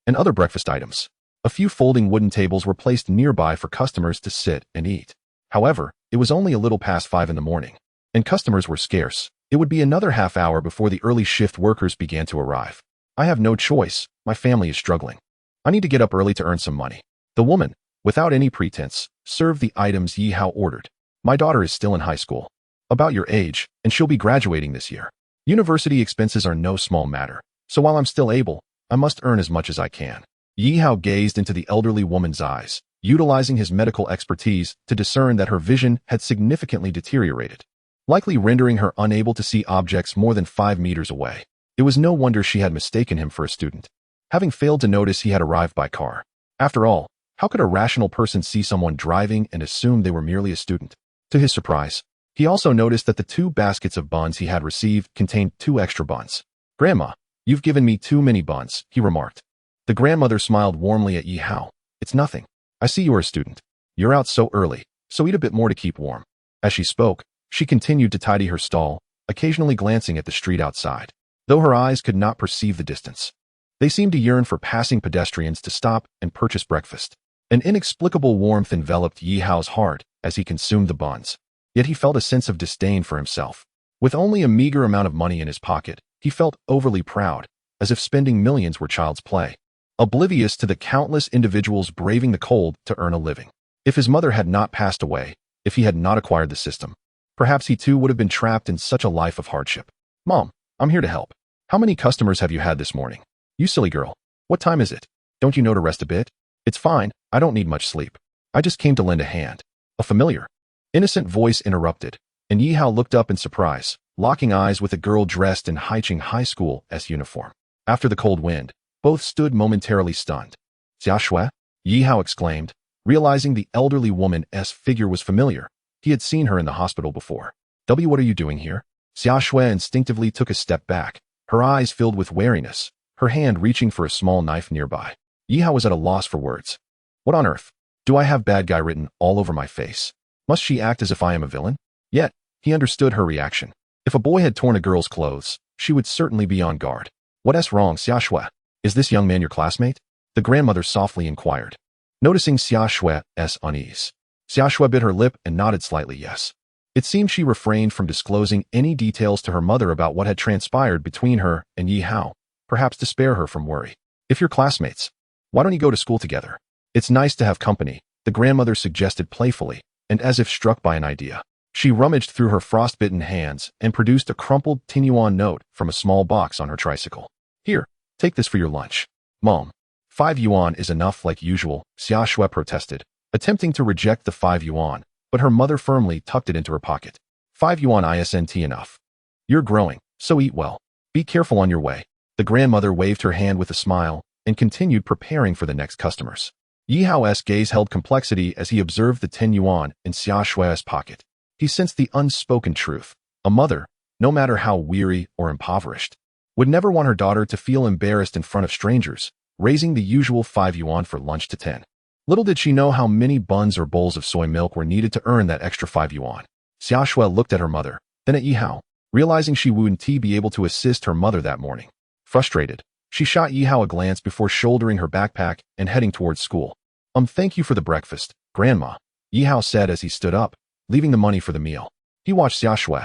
and other breakfast items. A few folding wooden tables were placed nearby for customers to sit and eat. However, it was only a little past 5 in the morning, and customers were scarce. It would be another half hour before the early shift workers began to arrive. I have no choice. My family is struggling. I need to get up early to earn some money. The woman, without any pretense, served the items Yihao ordered. My daughter is still in high school, about your age, and she'll be graduating this year. University expenses are no small matter, so while I'm still able, I must earn as much as I can. Yihao gazed into the elderly woman's eyes, utilizing his medical expertise to discern that her vision had significantly deteriorated, likely rendering her unable to see objects more than 5 meters away. It was no wonder she had mistaken him for a student, having failed to notice he had arrived by car. After all, how could a rational person see someone driving and assume they were merely a student? To his surprise, he also noticed that the 2 baskets of buns he had received contained 2 extra buns. Grandma, you've given me too many buns, he remarked. The grandmother smiled warmly at Yihao. It's nothing. I see you're a student. You're out so early, so eat a bit more to keep warm. As she spoke, she continued to tidy her stall, occasionally glancing at the street outside. Though her eyes could not perceive the distance, they seemed to yearn for passing pedestrians to stop and purchase breakfast. An inexplicable warmth enveloped Yihao's heart as he consumed the buns. Yet he felt a sense of disdain for himself. With only a meager amount of money in his pocket, he felt overly proud, as if spending millions were child's play, oblivious to the countless individuals braving the cold to earn a living. If his mother had not passed away, if he had not acquired the system, perhaps he too would have been trapped in such a life of hardship. Mom, I'm here to help. How many customers have you had this morning? You silly girl. What time is it? Don't you know to rest a bit? It's fine, I don't need much sleep. I just came to lend a hand. A familiar, innocent voice interrupted, and Yihao looked up in surprise, locking eyes with a girl dressed in Haicheng High School S uniform. After the cold wind, both stood momentarily stunned. Xia Shui? Yihao exclaimed, realizing the elderly woman's figure was familiar. He had seen her in the hospital before. What are you doing here? Xia Shui instinctively took a step back, her eyes filled with wariness, her hand reaching for a small knife nearby. Yihao was at a loss for words. What on earth? Do I have bad guy written all over my face? Must she act as if I am a villain? Yet, he understood her reaction. If a boy had torn a girl's clothes, she would certainly be on guard. What's wrong, Xia Shui? Is this young man your classmate? The grandmother softly inquired, noticing Xia Shui's unease. Xia Shui bit her lip and nodded slightly yes. It seemed she refrained from disclosing any details to her mother about what had transpired between her and Yihao, perhaps to spare her from worry. If you're classmates, why don't you go to school together? It's nice to have company, the grandmother suggested playfully, and as if struck by an idea. She rummaged through her frostbitten hands and produced a crumpled 10 yuan note from a small box on her tricycle. Here, take this for your lunch. Mom, 5 yuan is enough like usual, Xia Shui protested, attempting to reject the 5 yuan, but her mother firmly tucked it into her pocket. 5 yuan isn't enough. You're growing, so eat well. Be careful on your way. The grandmother waved her hand with a smile, and continued preparing for the next customers. Yi Hao's gaze held complexity as he observed the 10 yuan in Xia Shui's pocket. He sensed the unspoken truth. A mother, no matter how weary or impoverished, would never want her daughter to feel embarrassed in front of strangers, raising the usual 5 yuan for lunch to 10. Little did she know how many buns or bowls of soy milk were needed to earn that extra 5 yuan. Xia Shui looked at her mother, then at Yi Hao, realizing she wouldn't be able to assist her mother that morning. Frustrated, she shot Yi Hao a glance before shouldering her backpack and heading towards school. Thank you for the breakfast, Grandma, Yi Hao said as he stood up, leaving the money for the meal. He watched Xia Shui,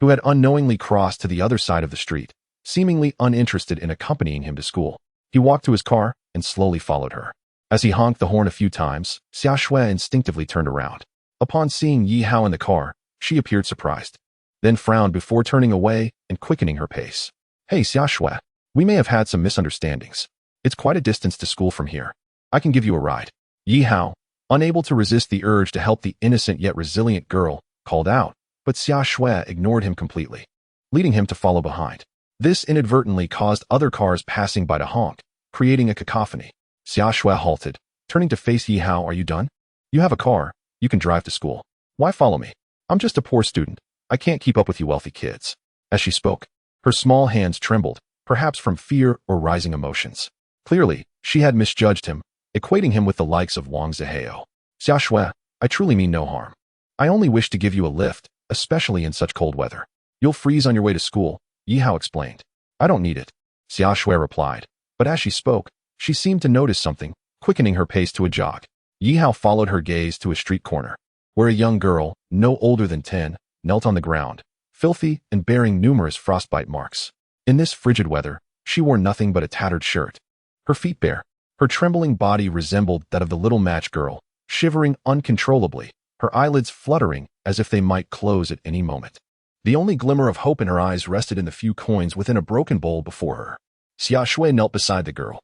who had unknowingly crossed to the other side of the street, seemingly uninterested in accompanying him to school. He walked to his car and slowly followed her. As he honked the horn a few times, Xia Shui instinctively turned around. Upon seeing Yi Hao in the car, she appeared surprised, then frowned before turning away and quickening her pace. Hey Xia Shui, we may have had some misunderstandings. It's quite a distance to school from here. I can give you a ride. Yi Hao, unable to resist the urge to help the innocent yet resilient girl, called out, but Xia Shui ignored him completely, leading him to follow behind. This inadvertently caused other cars passing by to honk, creating a cacophony. Xia Shui halted, turning to face Yi Hao. Are you done? You have a car, you can drive to school. Why follow me? I'm just a poor student. I can't keep up with you wealthy kids. As she spoke, her small hands trembled, perhaps from fear or rising emotions. Clearly, she had misjudged him, equating him with the likes of Wang Zihao. Xia Shui, I truly mean no harm. I only wish to give you a lift, especially in such cold weather. You'll freeze on your way to school, Yi Hao explained. I don't need it, Xia Shui replied, but as she spoke, she seemed to notice something, quickening her pace to a jog. Yi Hao followed her gaze to a street corner, where a young girl, no older than 10, knelt on the ground, filthy and bearing numerous frostbite marks. In this frigid weather, she wore nothing but a tattered shirt. Her feet bare, her trembling body resembled that of the little match girl, shivering uncontrollably, her eyelids fluttering as if they might close at any moment. The only glimmer of hope in her eyes rested in the few coins within a broken bowl before her. Xia Shui knelt beside the girl,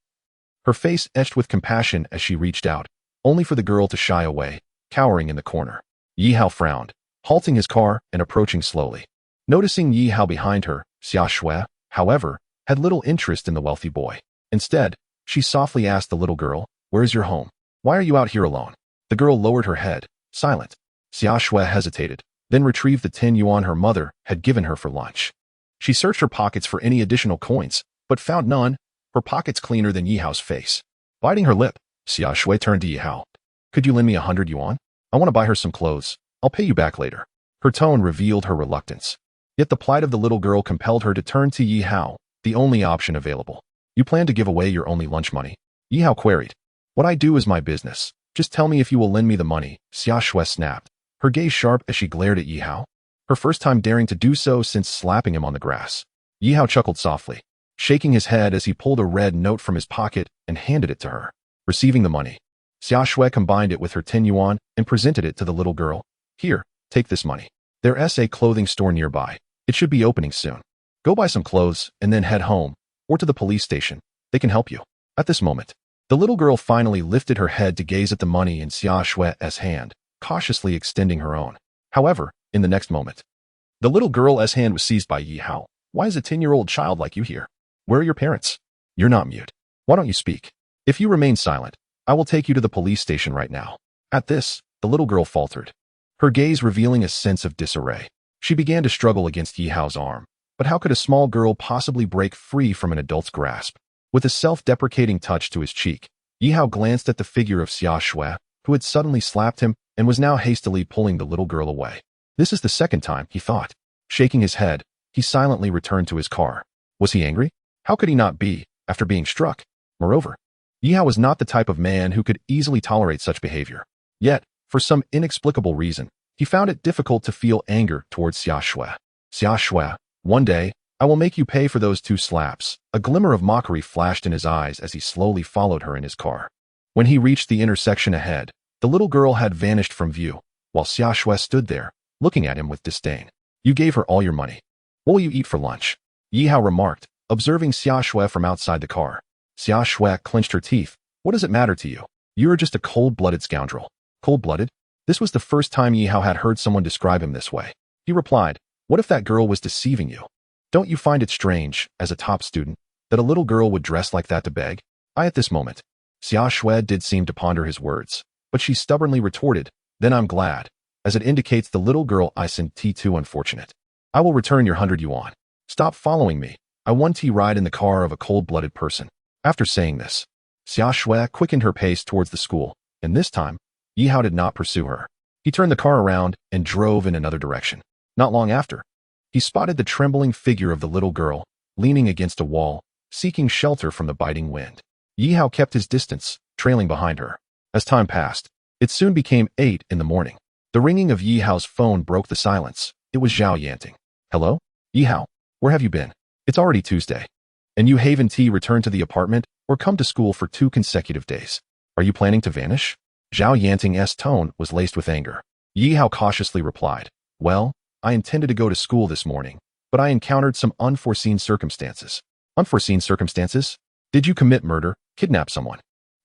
her face etched with compassion as she reached out, only for the girl to shy away, cowering in the corner. Yi Hao frowned, halting his car and approaching slowly. Noticing Yi Hao behind her, Xia Shui, however, had little interest in the wealthy boy. Instead, she softly asked the little girl, "Where's your home? Why are you out here alone?" The girl lowered her head, silent. Xia Shui hesitated, then retrieved the 10 yuan her mother had given her for lunch. She searched her pockets for any additional coins, but found none, her pockets cleaner than Yi Hao's face. Biting her lip, Xia Shui turned to Yi Hao. Could you lend me 100 yuan? I want to buy her some clothes. I'll pay you back later. Her tone revealed her reluctance. Yet the plight of the little girl compelled her to turn to Yi Hao, the only option available. You plan to give away your only lunch money? Yi Hao queried. What I do is my business. Just tell me if you will lend me the money, Xia Shui snapped, her gaze sharp as she glared at Yi Hao. Her first time daring to do so since slapping him on the grass. Yi Hao chuckled softly, shaking his head as he pulled a red note from his pocket and handed it to her. Receiving the money, Xia Shui combined it with her 10 yuan and presented it to the little girl. Here, take this money. There's a clothing store nearby. It should be opening soon. Go buy some clothes and then head home, or to the police station. They can help you. At this moment, the little girl finally lifted her head to gaze at the money in Xia Shui's hand, cautiously extending her own. However, in the next moment, the little girl's hand was seized by Yi Hao. Why is a 10-year-old child like you here? Where are your parents? You're not mute. Why don't you speak? If you remain silent, I will take you to the police station right now. At this, the little girl faltered, her gaze revealing a sense of disarray. She began to struggle against Yi Hao's arm, but how could a small girl possibly break free from an adult's grasp? With a self-deprecating touch to his cheek, Yi Hao glanced at the figure of Xia Shui, who had suddenly slapped him and was now hastily pulling the little girl away. This is the second time, he thought. Shaking his head, he silently returned to his car. Was he angry? How could he not be, after being struck? Moreover, Yi Hao was not the type of man who could easily tolerate such behavior. Yet, for some inexplicable reason, he found it difficult to feel anger towards Xia Shui. Xia Shui, one day, I will make you pay for those 2 slaps. A glimmer of mockery flashed in his eyes as he slowly followed her in his car. When he reached the intersection ahead, the little girl had vanished from view, while Xia Shui stood there, looking at him with disdain. You gave her all your money. What will you eat for lunch? Yi Hao remarked, observing Xia Shui from outside the car. Xia Shui clenched her teeth. What does it matter to you? You are just a cold-blooded scoundrel. Cold-blooded? This was the first time Yi Hao had heard someone describe him this way. He replied, what if that girl was deceiving you? Don't you find it strange, as a top student, that a little girl would dress like that to beg? At this moment, Xia Shui did seem to ponder his words, but she stubbornly retorted, then I'm glad, as it indicates the little girl I sent T2 unfortunate. I will return your 100 yuan. Stop following me. I want to ride in the car of a cold-blooded person. After saying this, Xia Shui quickened her pace towards the school, and this time, Yi Hao did not pursue her. He turned the car around and drove in another direction. Not long after, he spotted the trembling figure of the little girl, leaning against a wall, seeking shelter from the biting wind. Yi Hao kept his distance, trailing behind her. As time passed, it soon became 8 in the morning. The ringing of Yi Hao's phone broke the silence. It was Zhao Yanting. Hello? Yi Hao, where have you been? It's already Tuesday. And you haven't returned to the apartment or come to school for 2 consecutive days. Are you planning to vanish? Zhao Yanting's tone was laced with anger. Yi Hao cautiously replied, well, I intended to go to school this morning, but I encountered some unforeseen circumstances. Unforeseen circumstances? Did you commit murder, kidnap someone?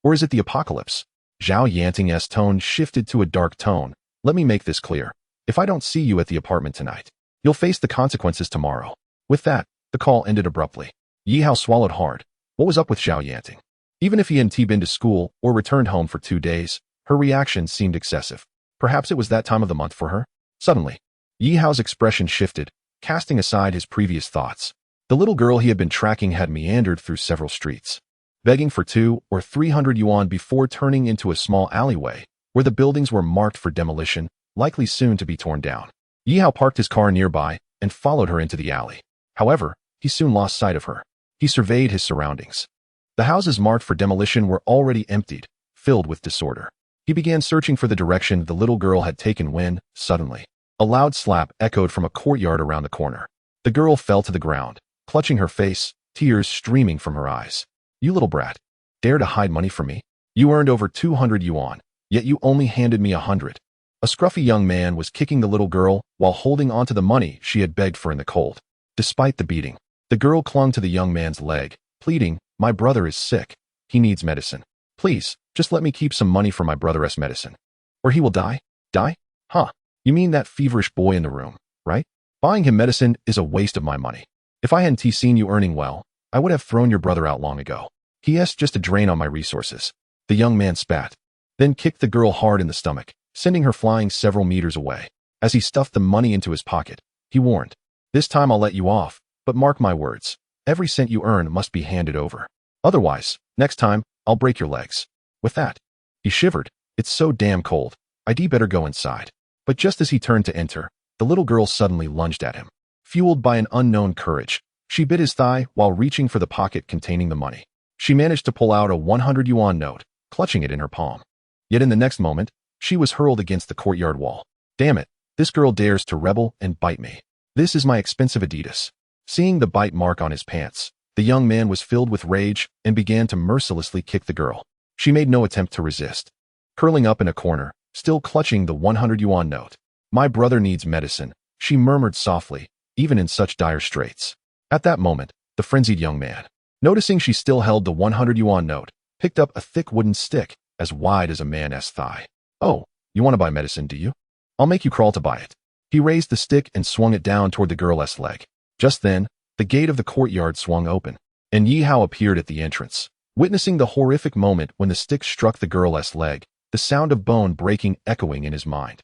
Or is it the apocalypse? Zhao Yanting's tone shifted to a dark tone. Let me make this clear. If I don't see you at the apartment tonight, you'll face the consequences tomorrow. With that, the call ended abruptly. Yi Hao swallowed hard. What was up with Zhao Yanting? Even if he hadn't been to school or returned home for 2 days, her reaction seemed excessive. Perhaps it was that time of the month for her? Suddenly, Yi Hao's expression shifted, casting aside his previous thoughts. The little girl he had been tracking had meandered through several streets, begging for 200 or 300 yuan before turning into a small alleyway, where the buildings were marked for demolition, likely soon to be torn down. Yi Hao parked his car nearby and followed her into the alley. However, he soon lost sight of her. He surveyed his surroundings. The houses marked for demolition were already emptied, filled with disorder. He began searching for the direction the little girl had taken when, suddenly, a loud slap echoed from a courtyard around the corner. The girl fell to the ground, clutching her face, tears streaming from her eyes. You little brat. Dare to hide money from me? You earned over 200 yuan, yet you only handed me 100. A scruffy young man was kicking the little girl while holding onto the money she had begged for in the cold. Despite the beating, the girl clung to the young man's leg, pleading, my brother is sick. He needs medicine. Please, just let me keep some money for my brother's medicine. Or he will die? Die? Huh. You mean that feverish boy in the room, right? Buying him medicine is a waste of my money. If I hadn't seen you earning well, I would have thrown your brother out long ago. He is just a drain on my resources. The young man spat, then kicked the girl hard in the stomach, sending her flying several meters away. As he stuffed the money into his pocket, he warned, this time I'll let you off, but mark my words. Every cent you earn must be handed over. Otherwise, next time, I'll break your legs. With that, he shivered. It's so damn cold. I'd better go inside. But just as he turned to enter, the little girl suddenly lunged at him. Fueled by an unknown courage, she bit his thigh while reaching for the pocket containing the money. She managed to pull out a 100 yuan note, clutching it in her palm. Yet in the next moment, she was hurled against the courtyard wall. Damn it, this girl dares to rebel and bite me. This is my expensive Adidas. Seeing the bite mark on his pants, the young man was filled with rage and began to mercilessly kick the girl. She made no attempt to resist. Curling up in a corner, still clutching the 100 yuan note. My brother needs medicine, she murmured softly, even in such dire straits. At that moment, the frenzied young man, noticing she still held the 100 yuan note, picked up a thick wooden stick as wide as a man's thigh. Oh, you want to buy medicine, do you? I'll make you crawl to buy it. He raised the stick and swung it down toward the girl's leg. Just then, the gate of the courtyard swung open, and Yi Hao appeared at the entrance. Witnessing the horrific moment when the stick struck the girl's leg, the sound of bone breaking echoing in his mind,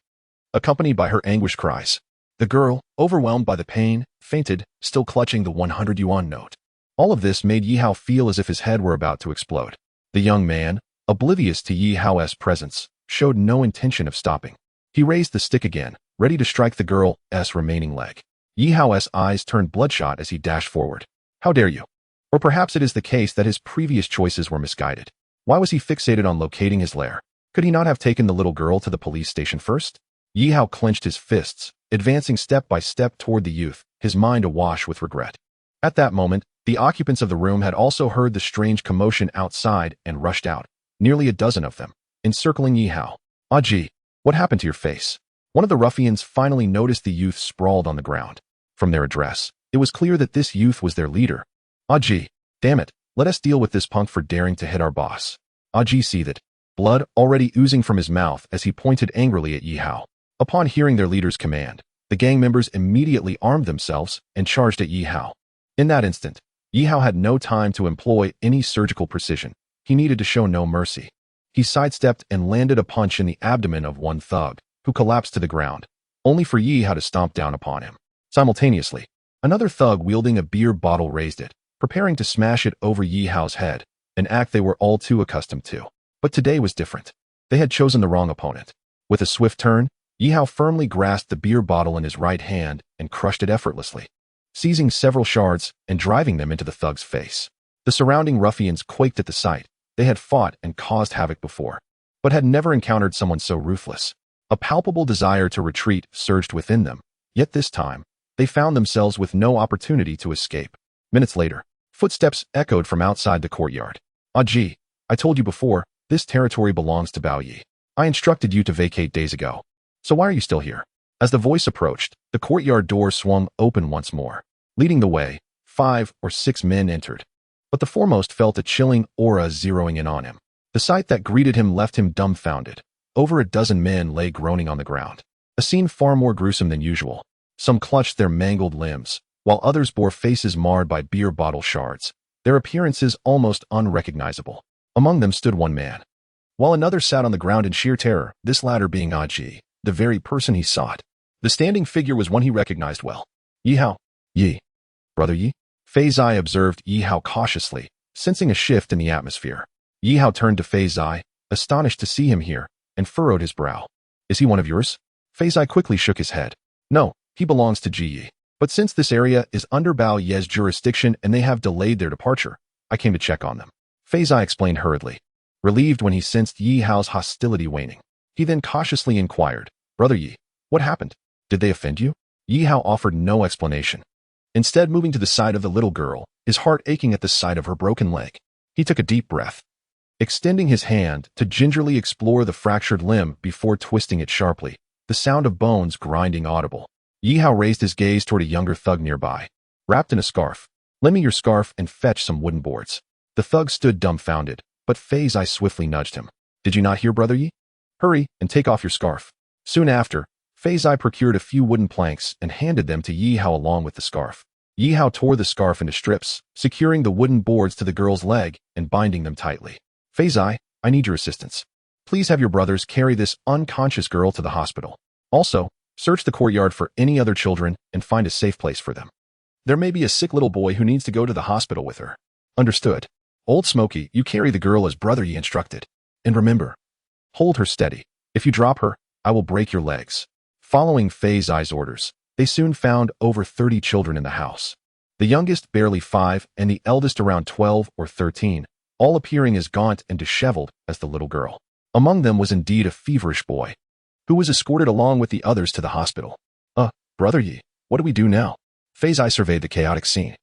accompanied by her anguished cries. The girl, overwhelmed by the pain, fainted, still clutching the 100 yuan note. All of this made Yi Hao feel as if his head were about to explode. The young man, oblivious to Yi Hao's presence, showed no intention of stopping. He raised the stick again, ready to strike the girl's remaining leg. Yi Hao's eyes turned bloodshot as he dashed forward. How dare you? Or perhaps it is the case that his previous choices were misguided. Why was he fixated on locating his lair? Could he not have taken the little girl to the police station first? Yi Hao clenched his fists, advancing step by step toward the youth, his mind awash with regret. At that moment, the occupants of the room had also heard the strange commotion outside and rushed out, nearly a dozen of them, encircling Yi Hao. Ah gee, what happened to your face? One of the ruffians finally noticed the youth sprawled on the ground. From their address, it was clear that this youth was their leader. Ah gee, damn it, let us deal with this punk for daring to hit our boss. Ah gee seethed, blood already oozing from his mouth as he pointed angrily at Yi Hao. Upon hearing their leader's command, the gang members immediately armed themselves and charged at Yi Hao. In that instant, Yi Hao had no time to employ any surgical precision. he needed to show no mercy. He sidestepped and landed a punch in the abdomen of one thug, who collapsed to the ground, only for Yi Hao to stomp down upon him. Simultaneously, another thug wielding a beer bottle raised it, preparing to smash it over Yi Hao's head, an act they were all too accustomed to. But today was different. They had chosen the wrong opponent. With a swift turn, Yi Hao firmly grasped the beer bottle in his right hand and crushed it effortlessly, seizing several shards and driving them into the thug's face. The surrounding ruffians quaked at the sight. They had fought and caused havoc before, but had never encountered someone so ruthless. A palpable desire to retreat surged within them, yet this time, they found themselves with no opportunity to escape. Minutes later, footsteps echoed from outside the courtyard. "Ah Ji, I told you before, this territory belongs to Bao Yi. I instructed you to vacate days ago. So why are you still here?" As the voice approached, the courtyard door swung open once more. Leading the way, 5 or 6 men entered. But the foremost felt a chilling aura zeroing in on him. The sight that greeted him left him dumbfounded. Over a dozen men lay groaning on the ground. A scene far more gruesome than usual. Some clutched their mangled limbs, while others bore faces marred by beer bottle shards, their appearances almost unrecognizable. Among them stood one man, while another sat on the ground in sheer terror, this latter being Ah Ji, the very person he sought. The standing figure was one he recognized well. "Yi Hao." "Yi. Brother Yi?" Fei Zai observed Yi Hao cautiously, sensing a shift in the atmosphere. Yi Hao turned to Fei Zai, astonished to see him here, and furrowed his brow. "Is he one of yours?" Fei Zai quickly shook his head. "No, he belongs to Ji Yi. But since this area is under Bao Ye's jurisdiction and they have delayed their departure, I came to check on them." Fei Zai explained hurriedly, relieved when he sensed Yi Hao's hostility waning. He then cautiously inquired, "Brother Yi, what happened? Did they offend you?" Yi Hao offered no explanation, instead moving to the side of the little girl, his heart aching at the sight of her broken leg. He took a deep breath, extending his hand to gingerly explore the fractured limb before twisting it sharply, the sound of bones grinding audible. Yi Hao raised his gaze toward a younger thug nearby, wrapped in a scarf. "Lend me your scarf and fetch some wooden boards." The thug stood dumbfounded, but Fei Zai swiftly nudged him. "Did you not hear, Brother Yi? Hurry and take off your scarf." Soon after, Fei Zai procured a few wooden planks and handed them to Yi Hao along with the scarf. Yi Hao tore the scarf into strips, securing the wooden boards to the girl's leg and binding them tightly. "Fei Zai, I need your assistance. Please have your brothers carry this unconscious girl to the hospital. Also, search the courtyard for any other children and find a safe place for them. There may be a sick little boy who needs to go to the hospital with her." "Understood. Old Smoky, you carry the girl as Brother Yi instructed. And remember, hold her steady. If you drop her, I will break your legs." Following Fei Zai's orders, they soon found over 30 children in the house. The youngest barely 5 and the eldest around 12 or 13, all appearing as gaunt and disheveled as the little girl. Among them was indeed a feverish boy, who was escorted along with the others to the hospital. Brother Yi, what do we do now?" Fei Zai surveyed the chaotic scene.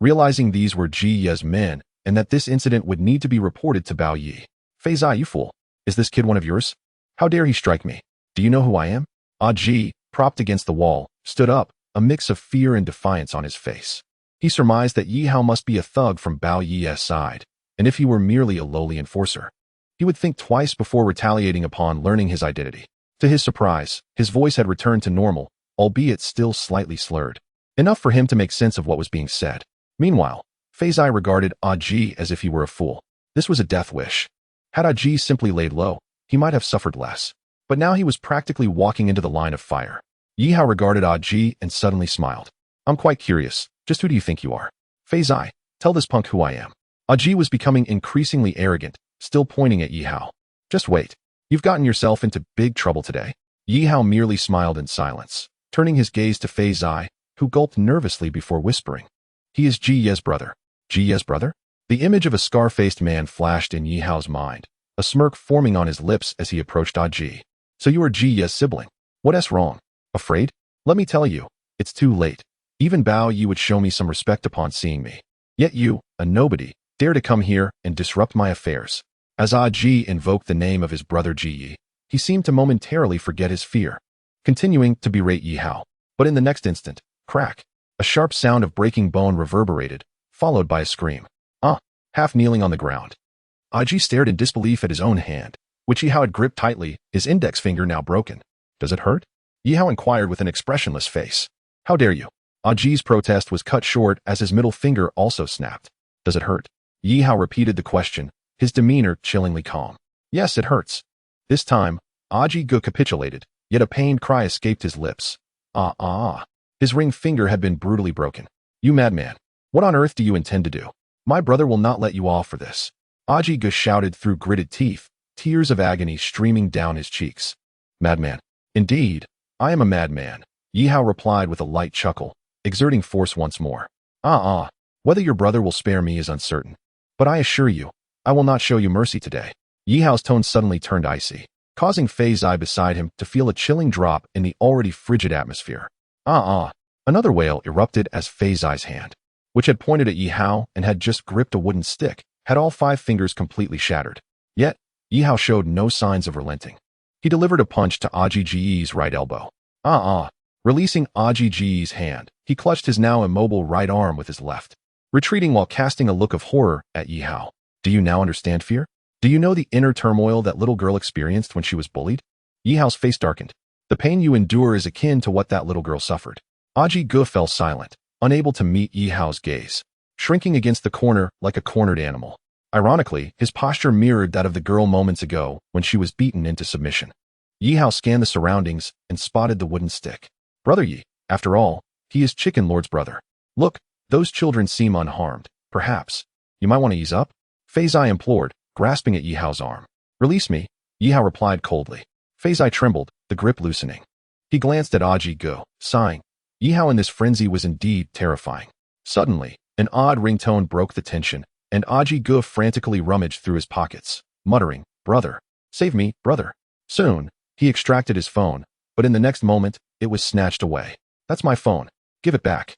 Realizing these were Ji Ye's men and that this incident would need to be reported to Bao Yi. "Fei Zai, you fool. Is this kid one of yours? How dare he strike me? Do you know who I am?" Ah Ji, propped against the wall, stood up, a mix of fear and defiance on his face. He surmised that Yi Hao must be a thug from Bao Yi's side, and if he were merely a lowly enforcer, he would think twice before retaliating upon learning his identity. To his surprise, his voice had returned to normal, albeit still slightly slurred, enough for him to make sense of what was being said. Meanwhile, Fei Zai regarded Ah Ji as if he were a fool. This was a death wish. Had Ah Ji simply laid low, he might have suffered less. But now he was practically walking into the line of fire. Yi Hao regarded Ah Ji and suddenly smiled. "I'm quite curious. Just who do you think you are?" "Fei Zai, tell this punk who I am." Ah Ji was becoming increasingly arrogant, still pointing at Yi Hao. "Just wait. You've gotten yourself into big trouble today." Yi Hao merely smiled in silence, turning his gaze to Fei Zai, who gulped nervously before whispering, "He is Ji Ye's brother." "Ji Ye's brother?" The image of a scar-faced man flashed in Yi Hao's mind, a smirk forming on his lips as he approached Ah Ji. "So you are Ji Ye's sibling. What's wrong? Afraid? Let me tell you, it's too late. Even Bao Yi would show me some respect upon seeing me. Yet you, a nobody, dare to come here and disrupt my affairs." As Ah Ji invoked the name of his brother Ji Yi, he seemed to momentarily forget his fear, continuing to berate Yi Hao. But in the next instant, crack, a sharp sound of breaking bone reverberated, followed by a scream. Half kneeling on the ground, Ah Ji stared in disbelief at his own hand, which Yi Hao had gripped tightly, his index finger now broken. "Does it hurt?" Yi Hao inquired with an expressionless face. "How dare you?" Ah Ji's protest was cut short as his middle finger also snapped. "Does it hurt?" Yi Hao repeated the question, his demeanor chillingly calm. Yes, it hurts. This time, Aji-gu capitulated, yet a pained cry escaped his lips. His ring finger had been brutally broken. You madman. What on earth do you intend to do? My brother will not let you off for this. Aji-gu shouted through gritted teeth, tears of agony streaming down his cheeks. Madman. Indeed, I am a madman, Yi Hao replied with a light chuckle, exerting force once more. Whether your brother will spare me is uncertain. But I assure you, I will not show you mercy today. Yi Hao's tone suddenly turned icy, causing Fei Zai beside him to feel a chilling drop in the already frigid atmosphere. Another wail erupted as Fei Zai's hand, which had pointed at Yi Hao and had just gripped a wooden stick, had all 5 fingers completely shattered. Yet, Yi Hao showed no signs of relenting. He delivered a punch to Aji Ji's right elbow. Releasing Aji Ji's hand, he clutched his now immobile right arm with his left, retreating while casting a look of horror at Yi Hao. Do you now understand fear? Do you know the inner turmoil that little girl experienced when she was bullied? Yi Hao's face darkened. The pain you endure is akin to what that little girl suffered. Aji-gu fell silent, unable to meet Yi Hao's gaze, shrinking against the corner like a cornered animal. Ironically, his posture mirrored that of the girl moments ago when she was beaten into submission. Yi Hao scanned the surroundings and spotted the wooden stick. Brother Yi, after all, he is Chicken Lord's brother. Look, those children seem unharmed. Perhaps you might want to ease up? Fei Zai implored, grasping at Yi Hao's arm. Release me, Yi Hao replied coldly. Fei Zai trembled, the grip loosening. He glanced at Aji-gu, sighing. Yi Hao in this frenzy was indeed terrifying. Suddenly, an odd ringtone broke the tension, and Aji-gu frantically rummaged through his pockets, muttering, Brother, save me, brother. Soon, he extracted his phone, but in the next moment, it was snatched away. That's my phone. Give it back.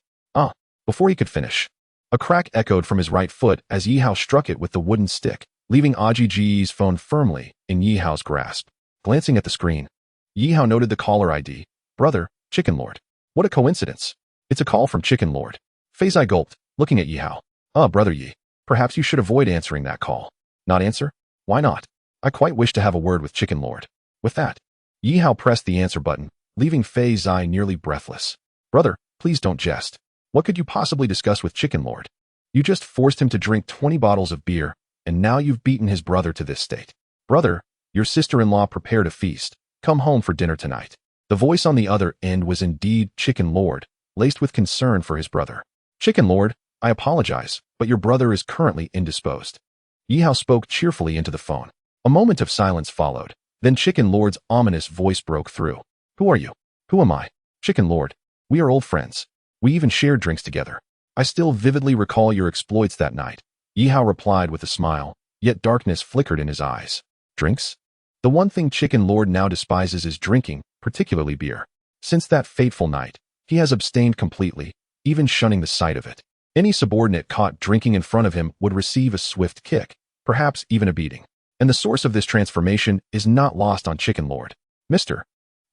Before he could finish, a crack echoed from his right foot as Yi Hao struck it with the wooden stick, leaving Aji Ji's phone firmly in Yi Hao's grasp. Glancing at the screen, Yi Hao noted the caller ID. Brother, Chicken Lord. What a coincidence. It's a call from Chicken Lord. Fei Zai gulped, looking at Yi Hao. Brother Yi, perhaps you should avoid answering that call. Not answer? Why not? I quite wish to have a word with Chicken Lord. With that, Yi Hao pressed the answer button, leaving Fei Zai nearly breathless. Brother, please don't jest. What could you possibly discuss with Chicken Lord? You just forced him to drink 20 bottles of beer, and now you've beaten his brother to this state. Brother, your sister-in-law prepared a feast. Come home for dinner tonight. The voice on the other end was indeed Chicken Lord, laced with concern for his brother. Chicken Lord, I apologize, but your brother is currently indisposed. Yi Hao spoke cheerfully into the phone. A moment of silence followed. Then Chicken Lord's ominous voice broke through. Who are you? Who am I? Chicken Lord. We are old friends. We even shared drinks together. I still vividly recall your exploits that night. Yi Hao replied with a smile, yet darkness flickered in his eyes. Drinks? The one thing Chicken Lord now despises is drinking, particularly beer. Since that fateful night, he has abstained completely, even shunning the sight of it. Any subordinate caught drinking in front of him would receive a swift kick, perhaps even a beating. And the source of this transformation is not lost on Chicken Lord. Mr.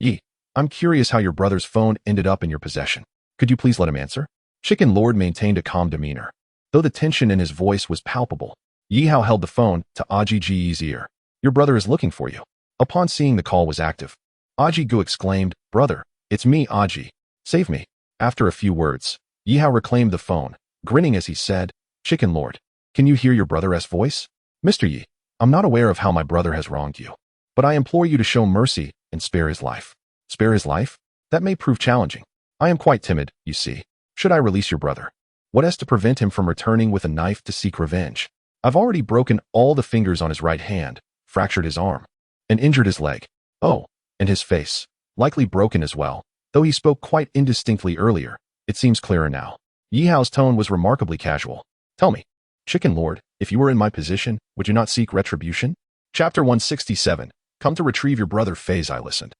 Yi, I'm curious how your brother's phone ended up in your possession. Could you please let him answer? Chicken Lord maintained a calm demeanor. Though the tension in his voice was palpable, Yi Hao held the phone to Aji Ji's ear. Your brother is looking for you. Upon seeing the call was active, Aji-gu exclaimed, Brother, it's me, Aji. Save me. After a few words, Yi Hao reclaimed the phone, grinning as he said, Chicken Lord, can you hear your brother's voice? Mr. Yi, I'm not aware of how my brother has wronged you, but I implore you to show mercy and spare his life. Spare his life? That may prove challenging. I am quite timid, you see. Should I release your brother? What has to prevent him from returning with a knife to seek revenge? I've already broken all the fingers on his right hand, fractured his arm, and injured his leg. And his face, likely broken as well. Though he spoke quite indistinctly earlier, it seems clearer now. Yi Hao's tone was remarkably casual. Tell me, Chicken Lord, if you were in my position, would you not seek retribution? Chapter 167. Come to retrieve your brother. Fei Zai listened,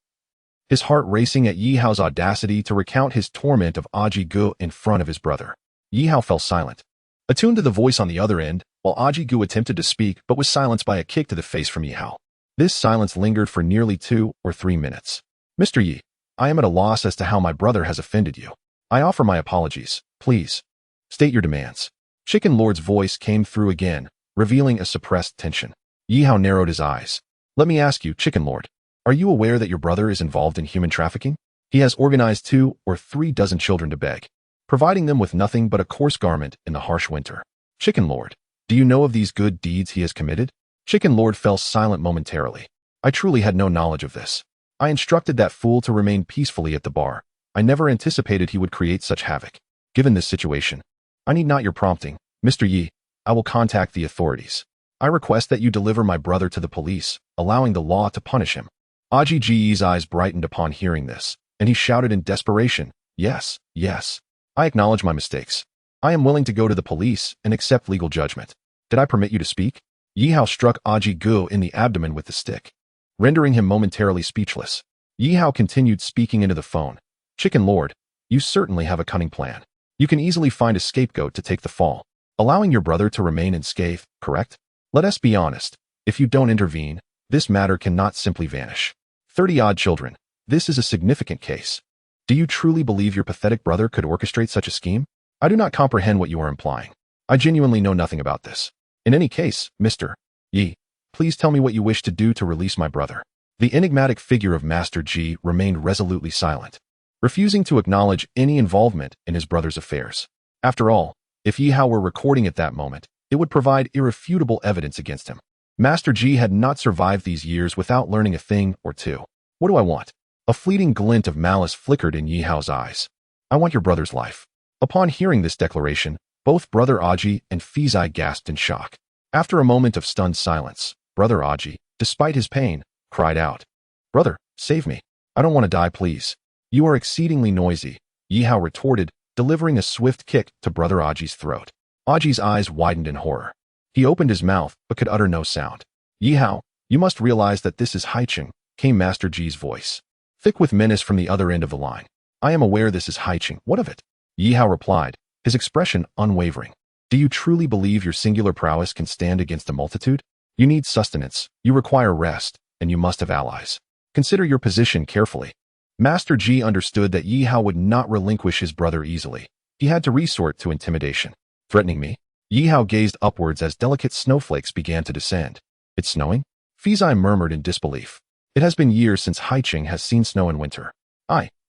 his heart racing at Yi Hao's audacity to recount his torment of Aji-gu in front of his brother. Yi Hao fell silent, attuned to the voice on the other end, while Aji-gu attempted to speak but was silenced by a kick to the face from Yi Hao. This silence lingered for nearly 2 or 3 minutes. Mr. Yi, I am at a loss as to how my brother has offended you. I offer my apologies. Please, state your demands. Chicken Lord's voice came through again, revealing a suppressed tension. Yi Hao narrowed his eyes. Let me ask you, Chicken Lord, are you aware that your brother is involved in human trafficking? He has organized 2 or 3 dozen children to beg, providing them with nothing but a coarse garment in the harsh winter. Chicken Lord, Do you know of these good deeds he has committed? Chicken Lord fell silent momentarily. I truly had no knowledge of this. I instructed that fool to remain peacefully at the bar. I never anticipated he would create such havoc. Given this situation, I need not your prompting, Mr. Yi. I will contact the authorities. I request that you deliver my brother to the police, allowing the law to punish him. Aji Ji's eyes brightened upon hearing this, and he shouted in desperation, yes, yes. I acknowledge my mistakes. I am willing to go to the police and accept legal judgment. Did I permit you to speak? Yi Hao struck Aji Gu in the abdomen with the stick, rendering him momentarily speechless. Yi Hao continued speaking into the phone. Chicken Lord, you certainly have a cunning plan. You can easily find a scapegoat to take the fall, allowing your brother to remain unscathed, correct? Let us be honest. If you don't intervene, this matter cannot simply vanish. 30-odd children. This is a significant case. Do you truly believe your pathetic brother could orchestrate such a scheme? I do not comprehend what you are implying. I genuinely know nothing about this. In any case, Mr. Yi, please tell me what you wish to do to release my brother. The enigmatic figure of Master Ji remained resolutely silent, refusing to acknowledge any involvement in his brother's affairs. After all, if Yi Hao were recording at that moment, it would provide irrefutable evidence against him. Master Ji had not survived these years without learning a thing or two. What do I want? A fleeting glint of malice flickered in Yi Hao's eyes. I want your brother's life. Upon hearing this declaration, both Brother Aji and Fizai gasped in shock. After a moment of stunned silence, Brother Aji, despite his pain, cried out, Brother, save me. I don't want to die, please. You are exceedingly noisy, Yi Hao retorted, delivering a swift kick to Brother Aji's throat. Aji's eyes widened in horror. He opened his mouth, but could utter no sound. Yi Hao, you must realize that this is Haiching, came Master Ji's voice, thick with menace from the other end of the line. I am aware this is Haiching. What of it? Yi Hao replied, his expression unwavering. Do you truly believe your singular prowess can stand against a multitude? You need sustenance, you require rest, and you must have allies. Consider your position carefully. Master Ji understood that Yi Hao would not relinquish his brother easily. He had to resort to intimidation. Threatening me? Yi Hao gazed upwards as delicate snowflakes began to descend. It's snowing? Fizai murmured in disbelief. It has been years since Haiching has seen snow in winter.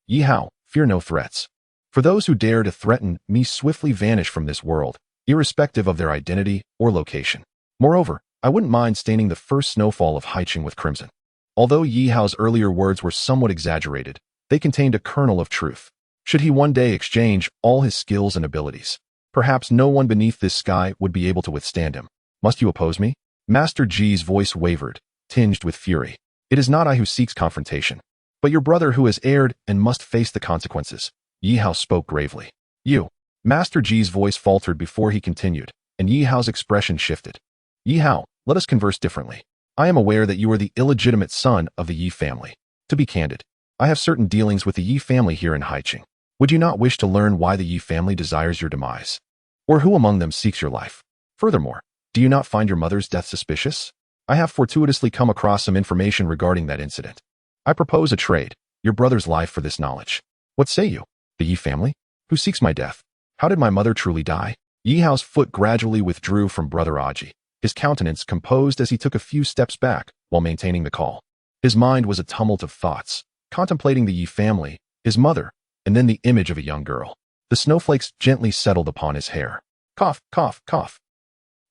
Yi Hao, fear no threats. For those who dare to threaten me swiftly vanish from this world, irrespective of their identity or location. Moreover, I wouldn't mind staining the first snowfall of Haiching with crimson. Although Yi Hao's earlier words were somewhat exaggerated, they contained a kernel of truth. Should he one day exchange all his skills and abilities, perhaps no one beneath this sky would be able to withstand him. Must you oppose me? Master Ji's voice wavered, tinged with fury. It is not I who seeks confrontation, but your brother who has erred and must face the consequences. Yi Hao spoke gravely. You. Master Ji's voice faltered before he continued, and Yi Hao's expression shifted. Yi Hao, let us converse differently. I am aware that you are the illegitimate son of the Yi family. To be candid, I have certain dealings with the Yi family here in Haiching. Would you not wish to learn why the Yi family desires your demise? Or who among them seeks your life? Furthermore, do you not find your mother's death suspicious? I have fortuitously come across some information regarding that incident. I propose a trade, your brother's life for this knowledge. What say you? The Yi family? Who seeks my death? How did my mother truly die? Yi Hao's foot gradually withdrew from Brother Aji, his countenance composed as he took a few steps back while maintaining the call. His mind was a tumult of thoughts, contemplating the Yi family, his mother, and then the image of a young girl. The snowflakes gently settled upon his hair. Cough, cough, cough.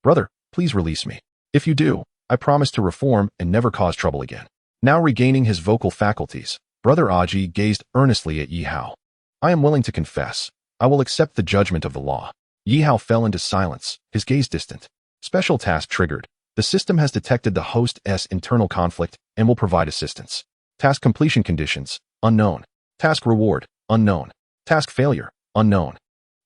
Brother, please release me. If you do, I promise to reform and never cause trouble again. Now regaining his vocal faculties, Brother Aji gazed earnestly at Yi Hao. I am willing to confess. I will accept the judgment of the law. Yi Hao fell into silence, his gaze distant. Special task triggered. The system has detected the host's internal conflict and will provide assistance. Task completion conditions, unknown. Task reward, unknown. Task failure, unknown.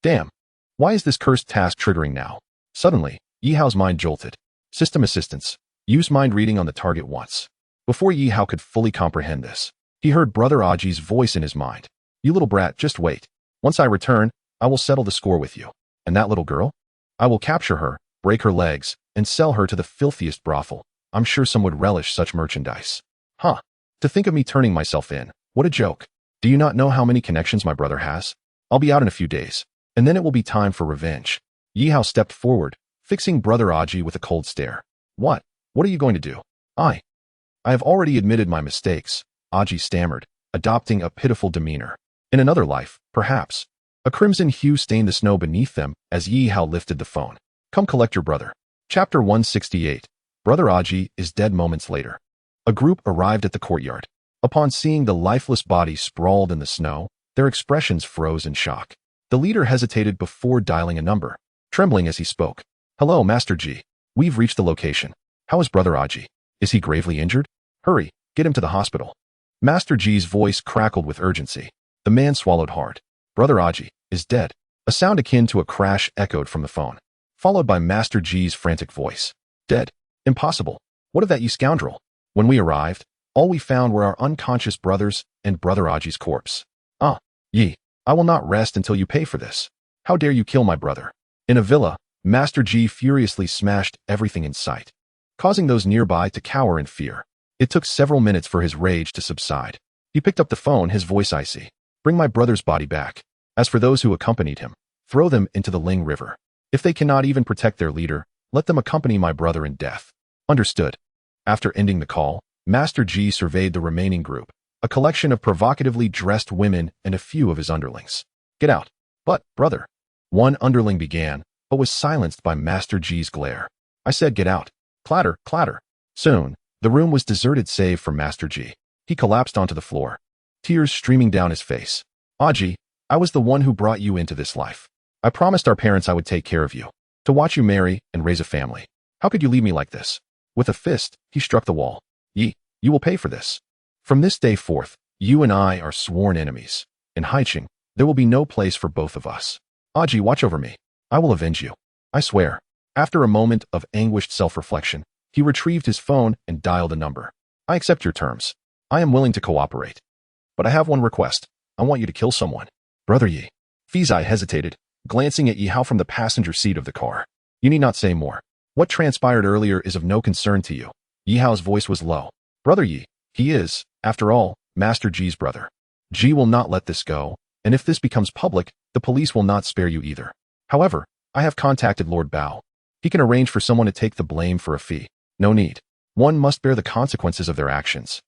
Damn. Why is this cursed task triggering now? Suddenly, Yi Hao's mind jolted. System assistance. Use mind reading on the target once. Before Yi Hao could fully comprehend this, he heard Brother Aji's voice in his mind. You little brat, just wait. Once I return, I will settle the score with you. And that little girl? I will capture her, break her legs, and sell her to the filthiest brothel. I'm sure some would relish such merchandise. Huh. To think of me turning myself in. What a joke. Do you not know how many connections my brother has? I'll be out in a few days, and then it will be time for revenge. Yi Hao stepped forward, fixing Brother Aji with a cold stare. What? What are you going to do? I have already admitted my mistakes, Aji stammered, adopting a pitiful demeanor. In another life, perhaps. A crimson hue stained the snow beneath them as Yi Hao lifted the phone. Come collect your brother. Chapter 168. Brother Aji is dead moments later. A group arrived at the courtyard. Upon seeing the lifeless body sprawled in the snow, their expressions froze in shock. The leader hesitated before dialing a number, trembling as he spoke. Hello, Master Ji. We've reached the location. How is Brother Aji? Is he gravely injured? Hurry, get him to the hospital. Master Ji's voice crackled with urgency. The man swallowed hard. Brother Aji is dead. A sound akin to a crash echoed from the phone, followed by Master Ji's frantic voice. Dead? Impossible. What of that, you scoundrel? When we arrived, all we found were our unconscious brothers and Brother Aji's corpse. Yi, I will not rest until you pay for this. How dare you kill my brother? In a villa, Master Ji furiously smashed everything in sight, causing those nearby to cower in fear. It took several minutes for his rage to subside. He picked up the phone, his voice icy. Bring my brother's body back. As for those who accompanied him, throw them into the Ling River. If they cannot even protect their leader, let them accompany my brother in death. Understood. After ending the call, Master Ji surveyed the remaining group, a collection of provocatively dressed women and a few of his underlings. Get out. But, brother. One underling began, but was silenced by Master Ji's glare. I said get out. Clatter, clatter. Soon, the room was deserted save for Master Ji. He collapsed onto the floor, tears streaming down his face. Aji, I was the one who brought you into this life. I promised our parents I would take care of you, to watch you marry and raise a family. How could you leave me like this? With a fist, he struck the wall. Yi, you will pay for this. From this day forth, you and I are sworn enemies. In Haiching, there will be no place for both of us. Aji, watch over me. I will avenge you. I swear. After a moment of anguished self-reflection, he retrieved his phone and dialed a number. I accept your terms. I am willing to cooperate. But I have one request. I want you to kill someone. Brother Yi. Fizai hesitated, glancing at Yi Hao from the passenger seat of the car. You need not say more. What transpired earlier is of no concern to you. Yi Hao's voice was low. Brother Yi, he is, after all, Master Ji's brother. Ji will not let this go, and if this becomes public, the police will not spare you either. However, I have contacted Lord Bao. He can arrange for someone to take the blame for a fee. No need. One must bear the consequences of their actions.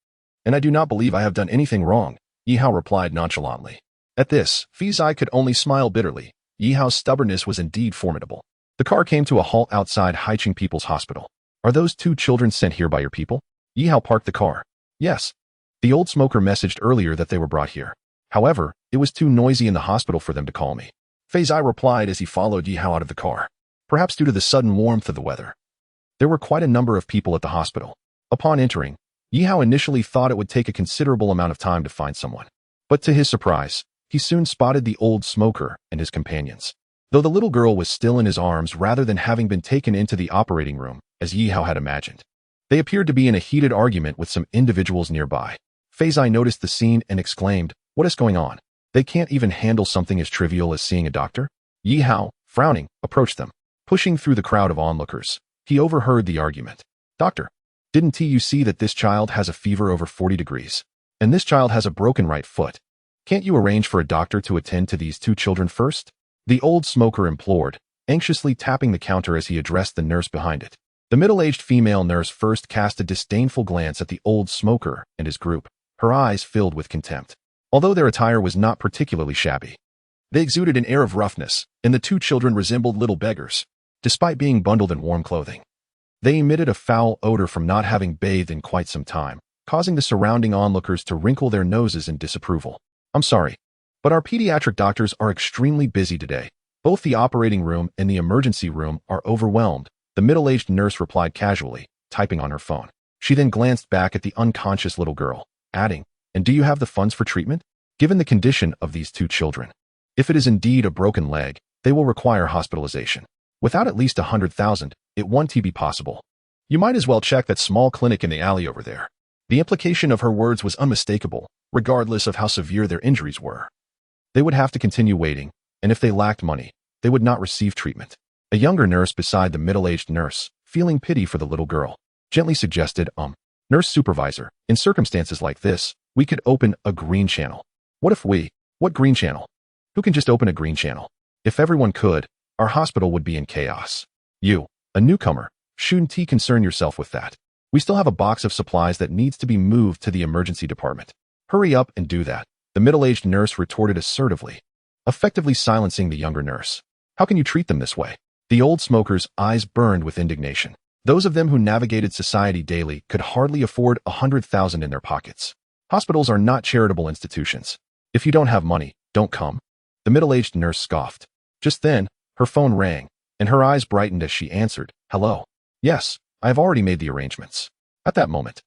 And I do not believe I have done anything wrong, Yi Hao replied nonchalantly. At this, Fizai could only smile bitterly. Yi Hao's stubbornness was indeed formidable. The car came to a halt outside Haiching People's Hospital. Are those two children sent here by your people? Yi Hao parked the car. Yes. The old smoker messaged earlier that they were brought here. However, it was too noisy in the hospital for them to call me. Fizai replied as he followed Yi Hao out of the car. Perhaps due to the sudden warmth of the weather. There were quite a number of people at the hospital. Upon entering, Yi Hao initially thought it would take a considerable amount of time to find someone. But to his surprise, he soon spotted the old smoker and his companions. Though the little girl was still in his arms rather than having been taken into the operating room, as Yi Hao had imagined. They appeared to be in a heated argument with some individuals nearby. Fizai noticed the scene and exclaimed, what is going on? They can't even handle something as trivial as seeing a doctor? Yi Hao, frowning, approached them. Pushing through the crowd of onlookers, he overheard the argument. Doctor, didn't you see that this child has a fever over 40 degrees? And this child has a broken right foot. Can't you arrange for a doctor to attend to these two children first? The old smoker implored, anxiously tapping the counter as he addressed the nurse behind it. The middle-aged female nurse first cast a disdainful glance at the old smoker and his group, her eyes filled with contempt. Although their attire was not particularly shabby, they exuded an air of roughness, and the two children resembled little beggars, despite being bundled in warm clothing. They emitted a foul odor from not having bathed in quite some time, causing the surrounding onlookers to wrinkle their noses in disapproval. I'm sorry, but our pediatric doctors are extremely busy today. Both the operating room and the emergency room are overwhelmed, the middle-aged nurse replied casually, typing on her phone. She then glanced back at the unconscious little girl, adding, and do you have the funds for treatment? Given the condition of these two children, if it is indeed a broken leg, they will require hospitalization. Without at least 100,000, it won't be possible. You might as well check that small clinic in the alley over there. The implication of her words was unmistakable, regardless of how severe their injuries were. They would have to continue waiting, and if they lacked money, they would not receive treatment. A younger nurse beside the middle-aged nurse, feeling pity for the little girl, gently suggested, Nurse supervisor, in circumstances like this, we could open a green channel. What green channel? Who can just open a green channel? If everyone could, our hospital would be in chaos. You, a newcomer, shouldn't concern yourself with that. We still have a box of supplies that needs to be moved to the emergency department. Hurry up and do that, the middle-aged nurse retorted assertively, effectively silencing the younger nurse. How can you treat them this way? The old smoker's eyes burned with indignation. Those of them who navigated society daily could hardly afford 100,000 in their pockets. Hospitals are not charitable institutions. If you don't have money, don't come. The middle-aged nurse scoffed. Just then, her phone rang, and her eyes brightened as she answered, "Hello. Yes, I have already made the arrangements." At that moment,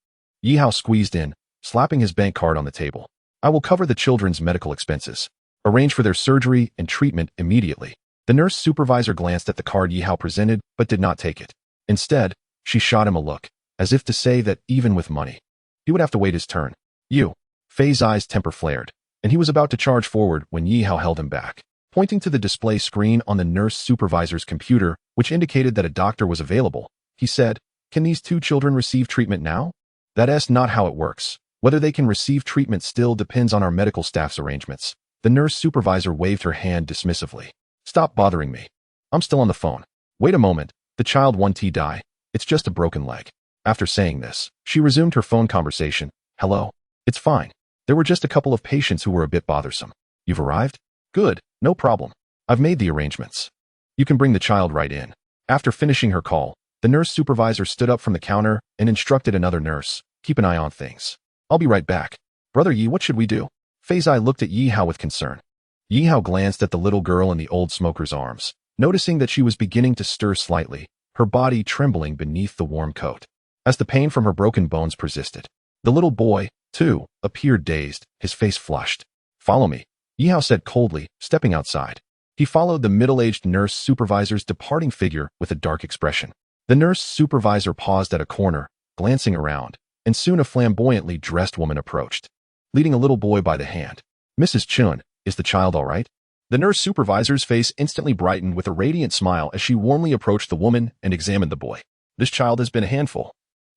Yihao squeezed in, slapping his bank card on the table. "I will cover the children's medical expenses. Arrange for their surgery and treatment immediately." The nurse supervisor glanced at the card Yihao presented, but did not take it. Instead, she shot him a look, as if to say that even with money, he would have to wait his turn. "You." Fei's eyes temper flared, and he was about to charge forward when Yihao held him back. Pointing to the display screen on the nurse supervisor's computer, which indicated that a doctor was available, he said, "Can these two children receive treatment now?" "That's not how it works. Whether they can receive treatment still depends on our medical staff's arrangements." The nurse supervisor waved her hand dismissively. "Stop bothering me. I'm still on the phone." "Wait a moment. The child won't die. It's just a broken leg." After saying this, she resumed her phone conversation. "Hello. It's fine. There were just a couple of patients who were a bit bothersome." "You've arrived? Good. No problem. I've made the arrangements. You can bring the child right in." After finishing her call, the nurse supervisor stood up from the counter and instructed another nurse, "Keep an eye on things. I'll be right back." "Brother Yi, what should we do?" Fei's eye looked at Yihao with concern. Yihao glanced at the little girl in the old smoker's arms, noticing that she was beginning to stir slightly, her body trembling beneath the warm coat. As the pain from her broken bones persisted, the little boy, too, appeared dazed, his face flushed. "Follow me," Yihao said coldly, stepping outside. He followed the middle-aged nurse supervisor's departing figure with a dark expression. The nurse supervisor paused at a corner, glancing around, and soon a flamboyantly dressed woman approached, leading a little boy by the hand. "Mrs. Chun, is the child all right?" The nurse supervisor's face instantly brightened with a radiant smile as she warmly approached the woman and examined the boy. "This child has been a handful,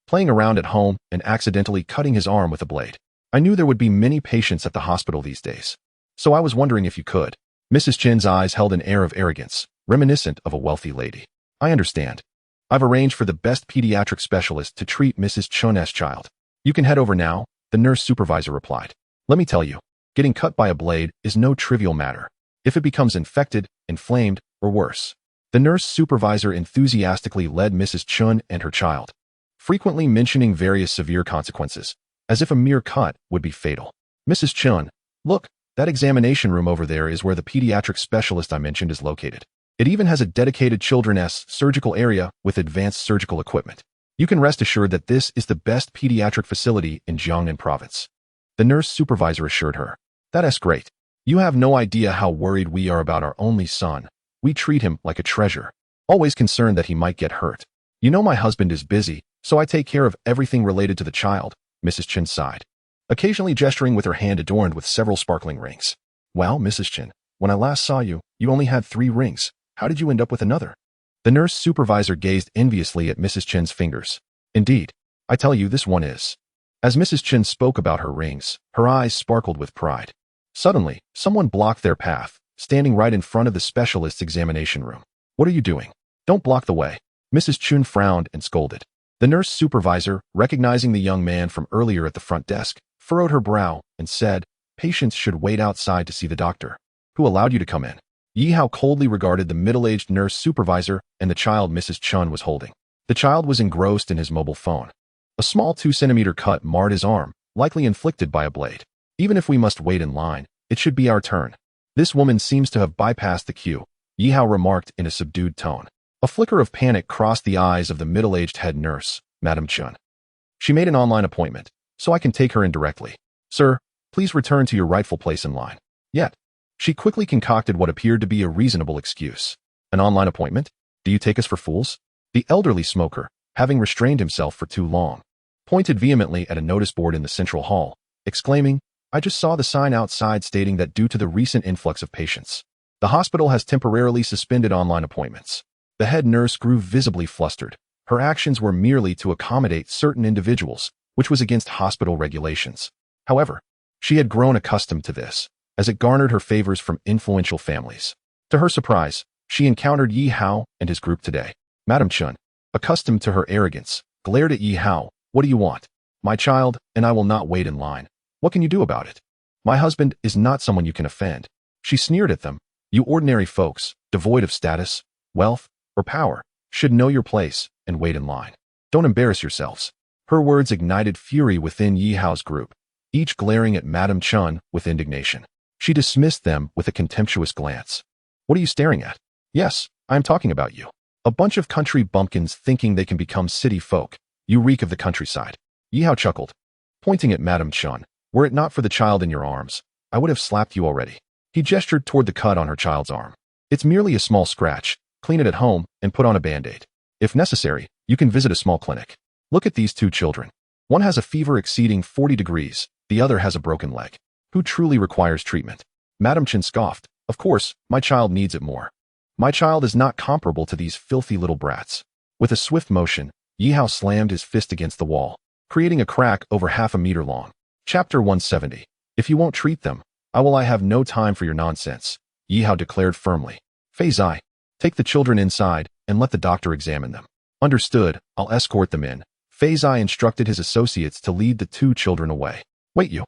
playing around at home and accidentally cutting his arm with a blade. I knew there would be many patients at the hospital these days, so I was wondering if you could." Mrs. Chin's eyes held an air of arrogance, reminiscent of a wealthy lady. "I understand. I've arranged for the best pediatric specialist to treat Mrs. Chun's child. You can head over now," the nurse supervisor replied. "Let me tell you, getting cut by a blade is no trivial matter. If it becomes infected, inflamed, or worse." The nurse supervisor enthusiastically led Mrs. Chun and her child, frequently mentioning various severe consequences, as if a mere cut would be fatal. "Mrs. Chun, look, that examination room over there is where the pediatric specialist I mentioned is located. It even has a dedicated children's surgical area with advanced surgical equipment. You can rest assured that this is the best pediatric facility in Jiangnan province." The nurse supervisor assured her. "That's great. You have no idea how worried we are about our only son. We treat him like a treasure, always concerned that he might get hurt. You know my husband is busy, so I take care of everything related to the child." Mrs. Chin sighed, occasionally gesturing with her hand adorned with several sparkling rings. "Well, Mrs. Chin, when I last saw you, you only had 3 rings. How did you end up with another?" The nurse supervisor gazed enviously at Mrs. Chin's fingers. "Indeed, I tell you this one is." As Mrs. Chin spoke about her rings, her eyes sparkled with pride. Suddenly, someone blocked their path, standing right in front of the specialist's examination room. "What are you doing? Don't block the way." Mrs. Chun frowned and scolded. The nurse supervisor, recognizing the young man from earlier at the front desk, furrowed her brow and said, "Patients should wait outside to see the doctor." "Who allowed you to come in?" Yihao coldly regarded the middle-aged nurse supervisor and the child Mrs. Chun was holding. The child was engrossed in his mobile phone. A small 2-centimeter cut marred his arm, likely inflicted by a blade. "Even if we must wait in line, it should be our turn. This woman seems to have bypassed the queue," Yihao remarked in a subdued tone. A flicker of panic crossed the eyes of the middle-aged head nurse, Madame Chun. "She made an online appointment, so I can take her in directly. Sir, please return to your rightful place in line." Yet, she quickly concocted what appeared to be a reasonable excuse. "An online appointment? Do you take us for fools?" The elderly smoker, having restrained himself for too long, pointed vehemently at a notice board in the central hall, exclaiming, "I just saw the sign outside stating that due to the recent influx of patients, the hospital has temporarily suspended online appointments." The head nurse grew visibly flustered. Her actions were merely to accommodate certain individuals, which was against hospital regulations. However, she had grown accustomed to this, as it garnered her favors from influential families. To her surprise, she encountered Yihao and his group today. Madame Chun, accustomed to her arrogance, glared at Yihao. "What do you want?" "My child, and I will not wait in line. What can you do about it?" "My husband is not someone you can offend." She sneered at them. "You ordinary folks, devoid of status, wealth, or power, should know your place and wait in line. Don't embarrass yourselves. Her words ignited fury within Yi Hao's group, each glaring at Madame Chun with indignation. She dismissed them with a contemptuous glance. What are you staring at? Yes, I am talking about you. A bunch of country bumpkins thinking they can become city folk. You reek of the countryside. Yi Hao chuckled, pointing at Madame Chun. Were it not for the child in your arms, I would have slapped you already. He gestured toward the cut on her child's arm. It's merely a small scratch. Clean it at home and put on a band-aid. If necessary, you can visit a small clinic. Look at these two children. One has a fever exceeding 40 degrees, the other has a broken leg. Who truly requires treatment? Madame Chun scoffed. Of course, my child needs it more. My child is not comparable to these filthy little brats. With a swift motion, Yi Hao slammed his fist against the wall, creating a crack over half a meter long. Chapter 170. If you won't treat them, I have no time for your nonsense, Yi Hao declared firmly. Fei Zai, take the children inside and let the doctor examine them. Understood, I'll escort them in. Fei Zai instructed his associates to lead the two children away. Wait you.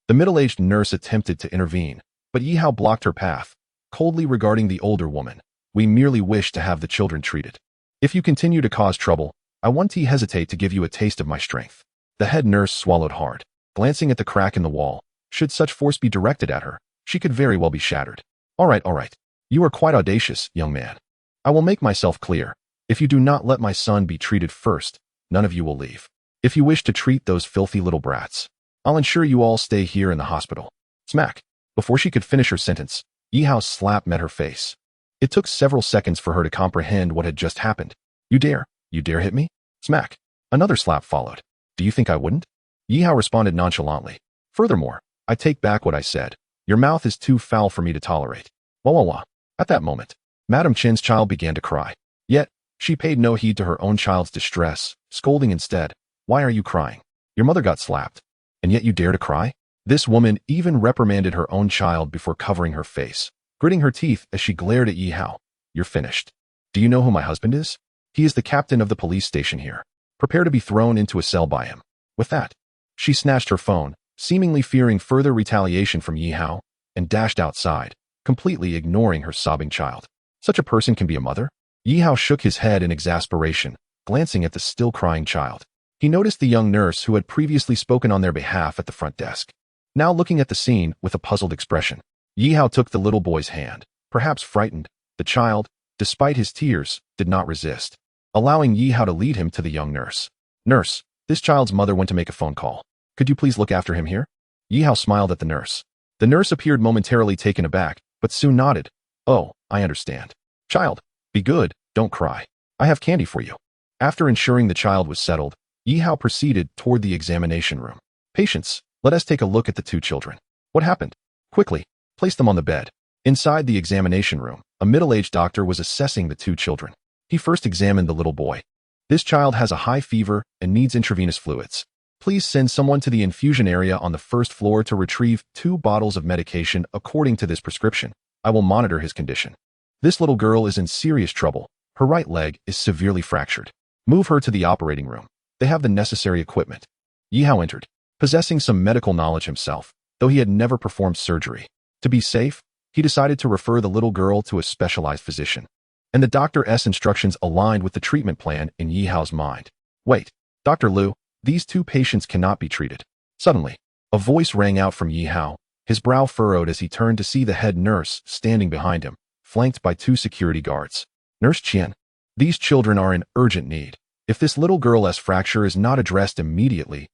The middle-aged nurse attempted to intervene, but Yi Hao blocked her path, coldly regarding the older woman. We merely wish to have the children treated. If you continue to cause trouble, I won't hesitate to give you a taste of my strength. The head nurse swallowed hard, glancing at the crack in the wall. Should such force be directed at her, she could very well be shattered. All right. You are quite audacious, young man. I will make myself clear. If you do not let my son be treated first, none of you will leave. If you wish to treat those filthy little brats, I'll ensure you all stay here in the hospital. Smack. Before she could finish her sentence, Yi Hao's slap met her face. It took several seconds for her to comprehend what had just happened. You dare hit me? Smack. Another slap followed. Do you think I wouldn't? Yi Hao responded nonchalantly. Furthermore, I take back what I said. Your mouth is too foul for me to tolerate. Wah. At that moment, Madame Chin's child began to cry. Yet, she paid no heed to her own child's distress, scolding instead. Why are you crying? Your mother got slapped. And yet you dare to cry? This woman even reprimanded her own child before covering her face, gritting her teeth as she glared at Yi Hao. You're finished. Do you know who my husband is? He is the captain of the police station here. Prepare to be thrown into a cell by him. With that, she snatched her phone, seemingly fearing further retaliation from Yi Hao, and dashed outside, completely ignoring her sobbing child. Such a person can be a mother? Yi Hao shook his head in exasperation, glancing at the still crying child. He noticed the young nurse who had previously spoken on their behalf at the front desk, now looking at the scene with a puzzled expression. Yi Hao took the little boy's hand. Perhaps frightened, the child, despite his tears, did not resist, allowing Yi Hao to lead him to the young nurse. Nurse, this child's mother went to make a phone call. Could you please look after him here? Yi Hao smiled at the nurse. The nurse appeared momentarily taken aback, but soon nodded. Oh, I understand. Child, be good, don't cry. I have candy for you. After ensuring the child was settled, Yi Hao proceeded toward the examination room. Patients, let us take a look at the two children. What happened? Quickly, place them on the bed. Inside the examination room, a middle-aged doctor was assessing the two children. He first examined the little boy. This child has a high fever and needs intravenous fluids. Please send someone to the infusion area on the first floor to retrieve 2 bottles of medication according to this prescription. I will monitor his condition. This little girl is in serious trouble. Her right leg is severely fractured. Move her to the operating room. They have the necessary equipment. Yi Hao entered, possessing some medical knowledge himself, though he had never performed surgery. To be safe, he decided to refer the little girl to a specialized physician. And the doctor's instructions aligned with the treatment plan in Yi Hao's mind. Wait, Dr. Liu, these 2 patients cannot be treated. Suddenly, a voice rang out from Yi Hao, his brow furrowed as he turned to see the head nurse standing behind him, flanked by 2 security guards. Nurse Qian, these children are in urgent need. If this little girl's fracture is not addressed immediately,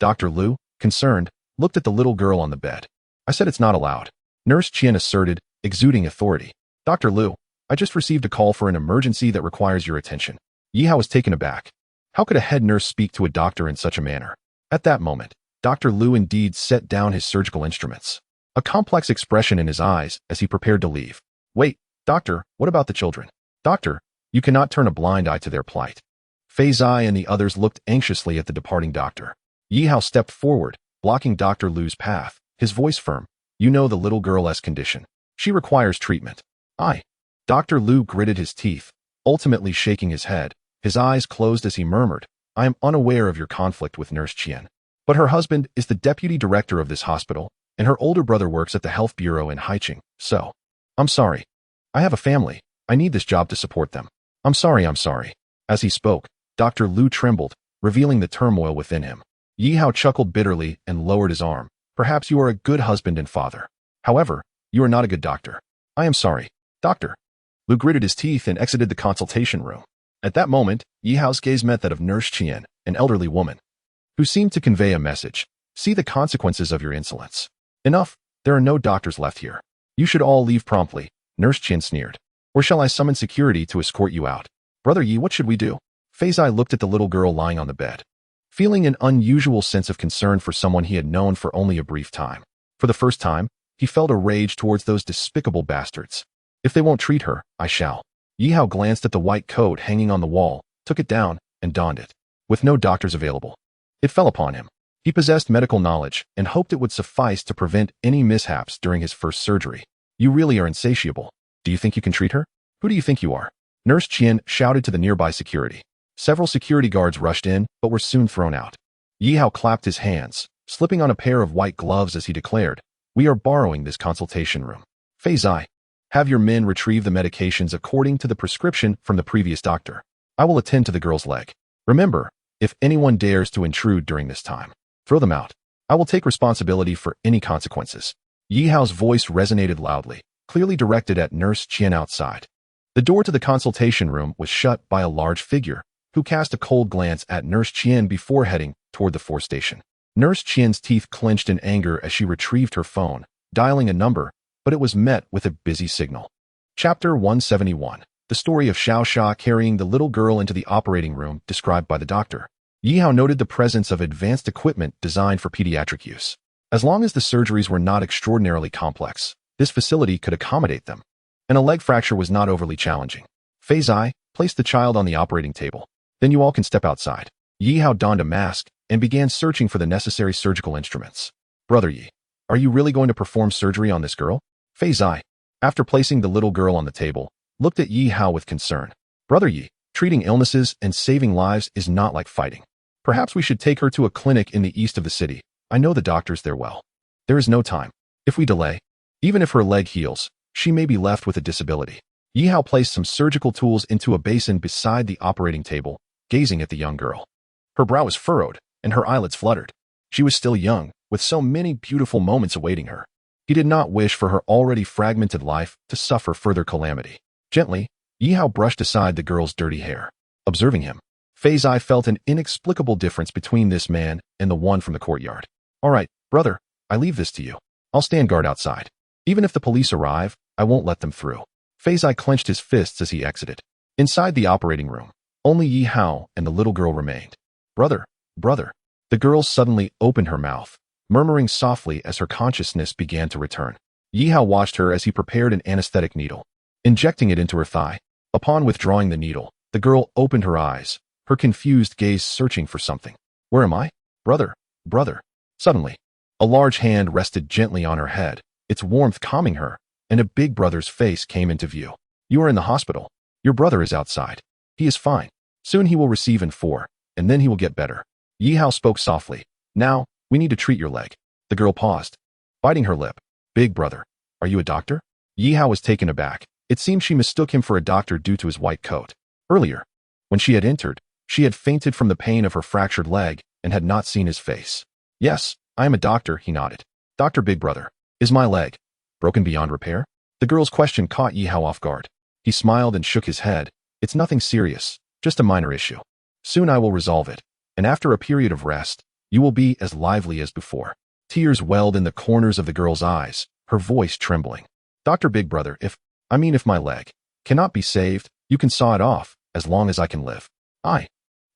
Dr. Liu, concerned, looked at the little girl on the bed. I said it's not allowed. Nurse Qian asserted, exuding authority. Dr. Liu, I just received a call for an emergency that requires your attention. Yi Hao was taken aback. How could a head nurse speak to a doctor in such a manner? At that moment, Dr. Liu indeed set down his surgical instruments, a complex expression in his eyes as he prepared to leave. Wait, doctor, what about the children? Doctor, you cannot turn a blind eye to their plight. Fei Zai and the others looked anxiously at the departing doctor. Yi Hao stepped forward, blocking Dr. Liu's path, his voice firm. You know the little girl's condition. She requires treatment. Dr. Liu gritted his teeth, ultimately shaking his head, his eyes closed as he murmured, I am unaware of your conflict with Nurse Qian. But her husband is the deputy director of this hospital, and her older brother works at the health bureau in Haicheng, so. I'm sorry. I have a family, I need this job to support them. I'm sorry, I'm sorry. As he spoke, Dr. Liu trembled, revealing the turmoil within him. Yi Hao chuckled bitterly and lowered his arm. Perhaps you are a good husband and father. However, you are not a good doctor. I am sorry, doctor. Liu gritted his teeth and exited the consultation room. At that moment, Yi Hao's gaze met that of Nurse Qian, an elderly woman, who seemed to convey a message. See the consequences of your insolence. Enough, there are no doctors left here. You should all leave promptly, Nurse Qian sneered. Or shall I summon security to escort you out? Brother Yi, what should we do? Fei Zai looked at the little girl lying on the bed, feeling an unusual sense of concern for someone he had known for only a brief time. For the first time, he felt a rage towards those despicable bastards. If they won't treat her, I shall. Yi Hao glanced at the white coat hanging on the wall, took it down, and donned it. With no doctors available, it fell upon him. He possessed medical knowledge and hoped it would suffice to prevent any mishaps during his first surgery. You really are insatiable. Do you think you can treat her? Who do you think you are? Nurse Qian shouted to the nearby security. Several security guards rushed in, but were soon thrown out. Yi Hao clapped his hands, slipping on a pair of white gloves as he declared, We are borrowing this consultation room. Fei Zai, have your men retrieve the medications according to the prescription from the previous doctor. I will attend to the girl's leg. Remember, if anyone dares to intrude during this time, throw them out. I will take responsibility for any consequences. Yi Hao's voice resonated loudly, clearly directed at Nurse Qian outside. The door to the consultation room was shut by a large figure, who cast a cold glance at Nurse Qian before heading toward the force station. Nurse Qian's teeth clenched in anger as she retrieved her phone, dialing a number, but it was met with a busy signal. Chapter 171. The story of Xiao Xia carrying the little girl into the operating room described by the doctor. Yi Hao noted the presence of advanced equipment designed for pediatric use. As long as the surgeries were not extraordinarily complex, this facility could accommodate them, and a leg fracture was not overly challenging. Fei Zai placed the child on the operating table. Then you all can step outside. Yi Hao donned a mask and began searching for the necessary surgical instruments. Brother Yi, are you really going to perform surgery on this girl? Fei Zai, after placing the little girl on the table, looked at Yi Hao with concern. Brother Yi, treating illnesses and saving lives is not like fighting. Perhaps we should take her to a clinic in the east of the city. I know the doctors there well. There is no time. If we delay, even if her leg heals, she may be left with a disability. Yi Hao placed some surgical tools into a basin beside the operating table, gazing at the young girl. Her brow was furrowed, and her eyelids fluttered. She was still young, with so many beautiful moments awaiting her. He did not wish for her already fragmented life to suffer further calamity. Gently, Yi Hao brushed aside the girl's dirty hair. Observing him, Fei Zai felt an inexplicable difference between this man and the one from the courtyard. All right, brother, I leave this to you. I'll stand guard outside. Even if the police arrive, I won't let them through. Fei Zai clenched his fists as he exited. Inside the operating room, only Yi Hao and the little girl remained. Brother, brother. The girl suddenly opened her mouth, murmuring softly as her consciousness began to return. Yi Hao watched her as he prepared an anesthetic needle, injecting it into her thigh. Upon withdrawing the needle, the girl opened her eyes, her confused gaze searching for something. Where am I? Brother, brother. Suddenly, a large hand rested gently on her head, its warmth calming her, and a big brother's face came into view. You are in the hospital. Your brother is outside. He is fine. Soon he will receive N4, and then he will get better. Yi Hao spoke softly. Now, we need to treat your leg. The girl paused, biting her lip. Big brother, are you a doctor? Yi Hao was taken aback. It seemed she mistook him for a doctor due to his white coat. Earlier, when she had entered, she had fainted from the pain of her fractured leg and had not seen his face. Yes, I am a doctor, he nodded. Dr. Big Brother, is my leg broken beyond repair? The girl's question caught Yi Hao off guard. He smiled and shook his head. It's nothing serious, just a minor issue. Soon I will resolve it, and after a period of rest, you will be as lively as before. Tears welled in the corners of the girl's eyes, her voice trembling. Dr. Big Brother, if my leg cannot be saved, you can saw it off, as long as I can live. I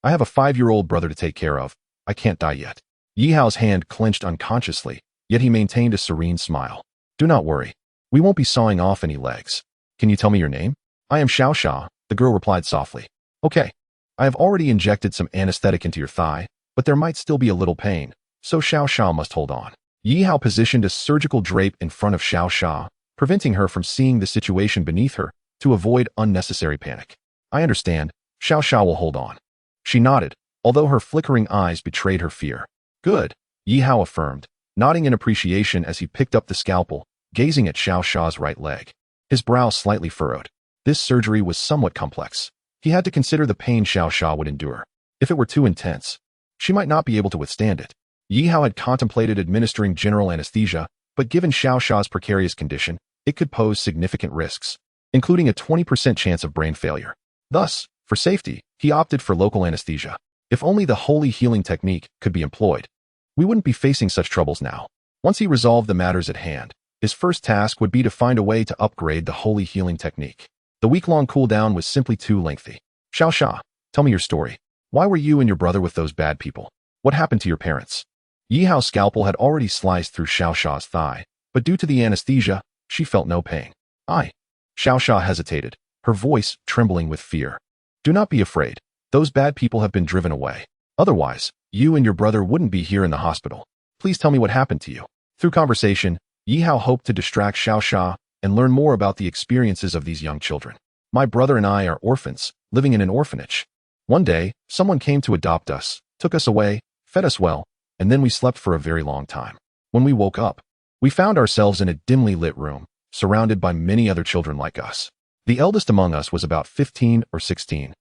have a 5-year-old brother to take care of. I can't die yet. Yi Hao's hand clenched unconsciously, yet he maintained a serene smile. Do not worry. We won't be sawing off any legs. Can you tell me your name? I am Xiao Xia, the girl replied softly. Okay. I have already injected some anesthetic into your thigh, but there might still be a little pain, so Xiao Xia must hold on. Yi Hao positioned a surgical drape in front of Xiao Xia, preventing her from seeing the situation beneath her to avoid unnecessary panic. I understand. Xiao Xia will hold on. She nodded, although her flickering eyes betrayed her fear. Good, Yi Hao affirmed, nodding in appreciation as he picked up the scalpel, gazing at Xiao Xia's right leg. His brow slightly furrowed. This surgery was somewhat complex. He had to consider the pain Xiao Xia would endure. If it were too intense, she might not be able to withstand it. Yi Hao had contemplated administering general anesthesia, but given Xiao Xia's precarious condition, it could pose significant risks, including a 20% chance of brain failure. Thus, for safety, he opted for local anesthesia. If only the holy healing technique could be employed, we wouldn't be facing such troubles now. Once he resolved the matters at hand, his first task would be to find a way to upgrade the holy healing technique. The week-long cooldown was simply too lengthy. Xiao Xia, tell me your story. Why were you and your brother with those bad people? What happened to your parents? Yi Hao's scalpel had already sliced through Xiao Xia's thigh, but due to the anesthesia, she felt no pain. Xiao Xia hesitated, her voice trembling with fear. Do not be afraid. Those bad people have been driven away. Otherwise, you and your brother wouldn't be here in the hospital. Please tell me what happened to you. Through conversation, Yi Hao hoped to distract Xiao Xia and learn more about the experiences of these young children. My brother and I are orphans, living in an orphanage. One day, someone came to adopt us, took us away, fed us well, and then we slept for a very long time. When we woke up, we found ourselves in a dimly lit room, surrounded by many other children like us. The eldest among us was about 15 or 16,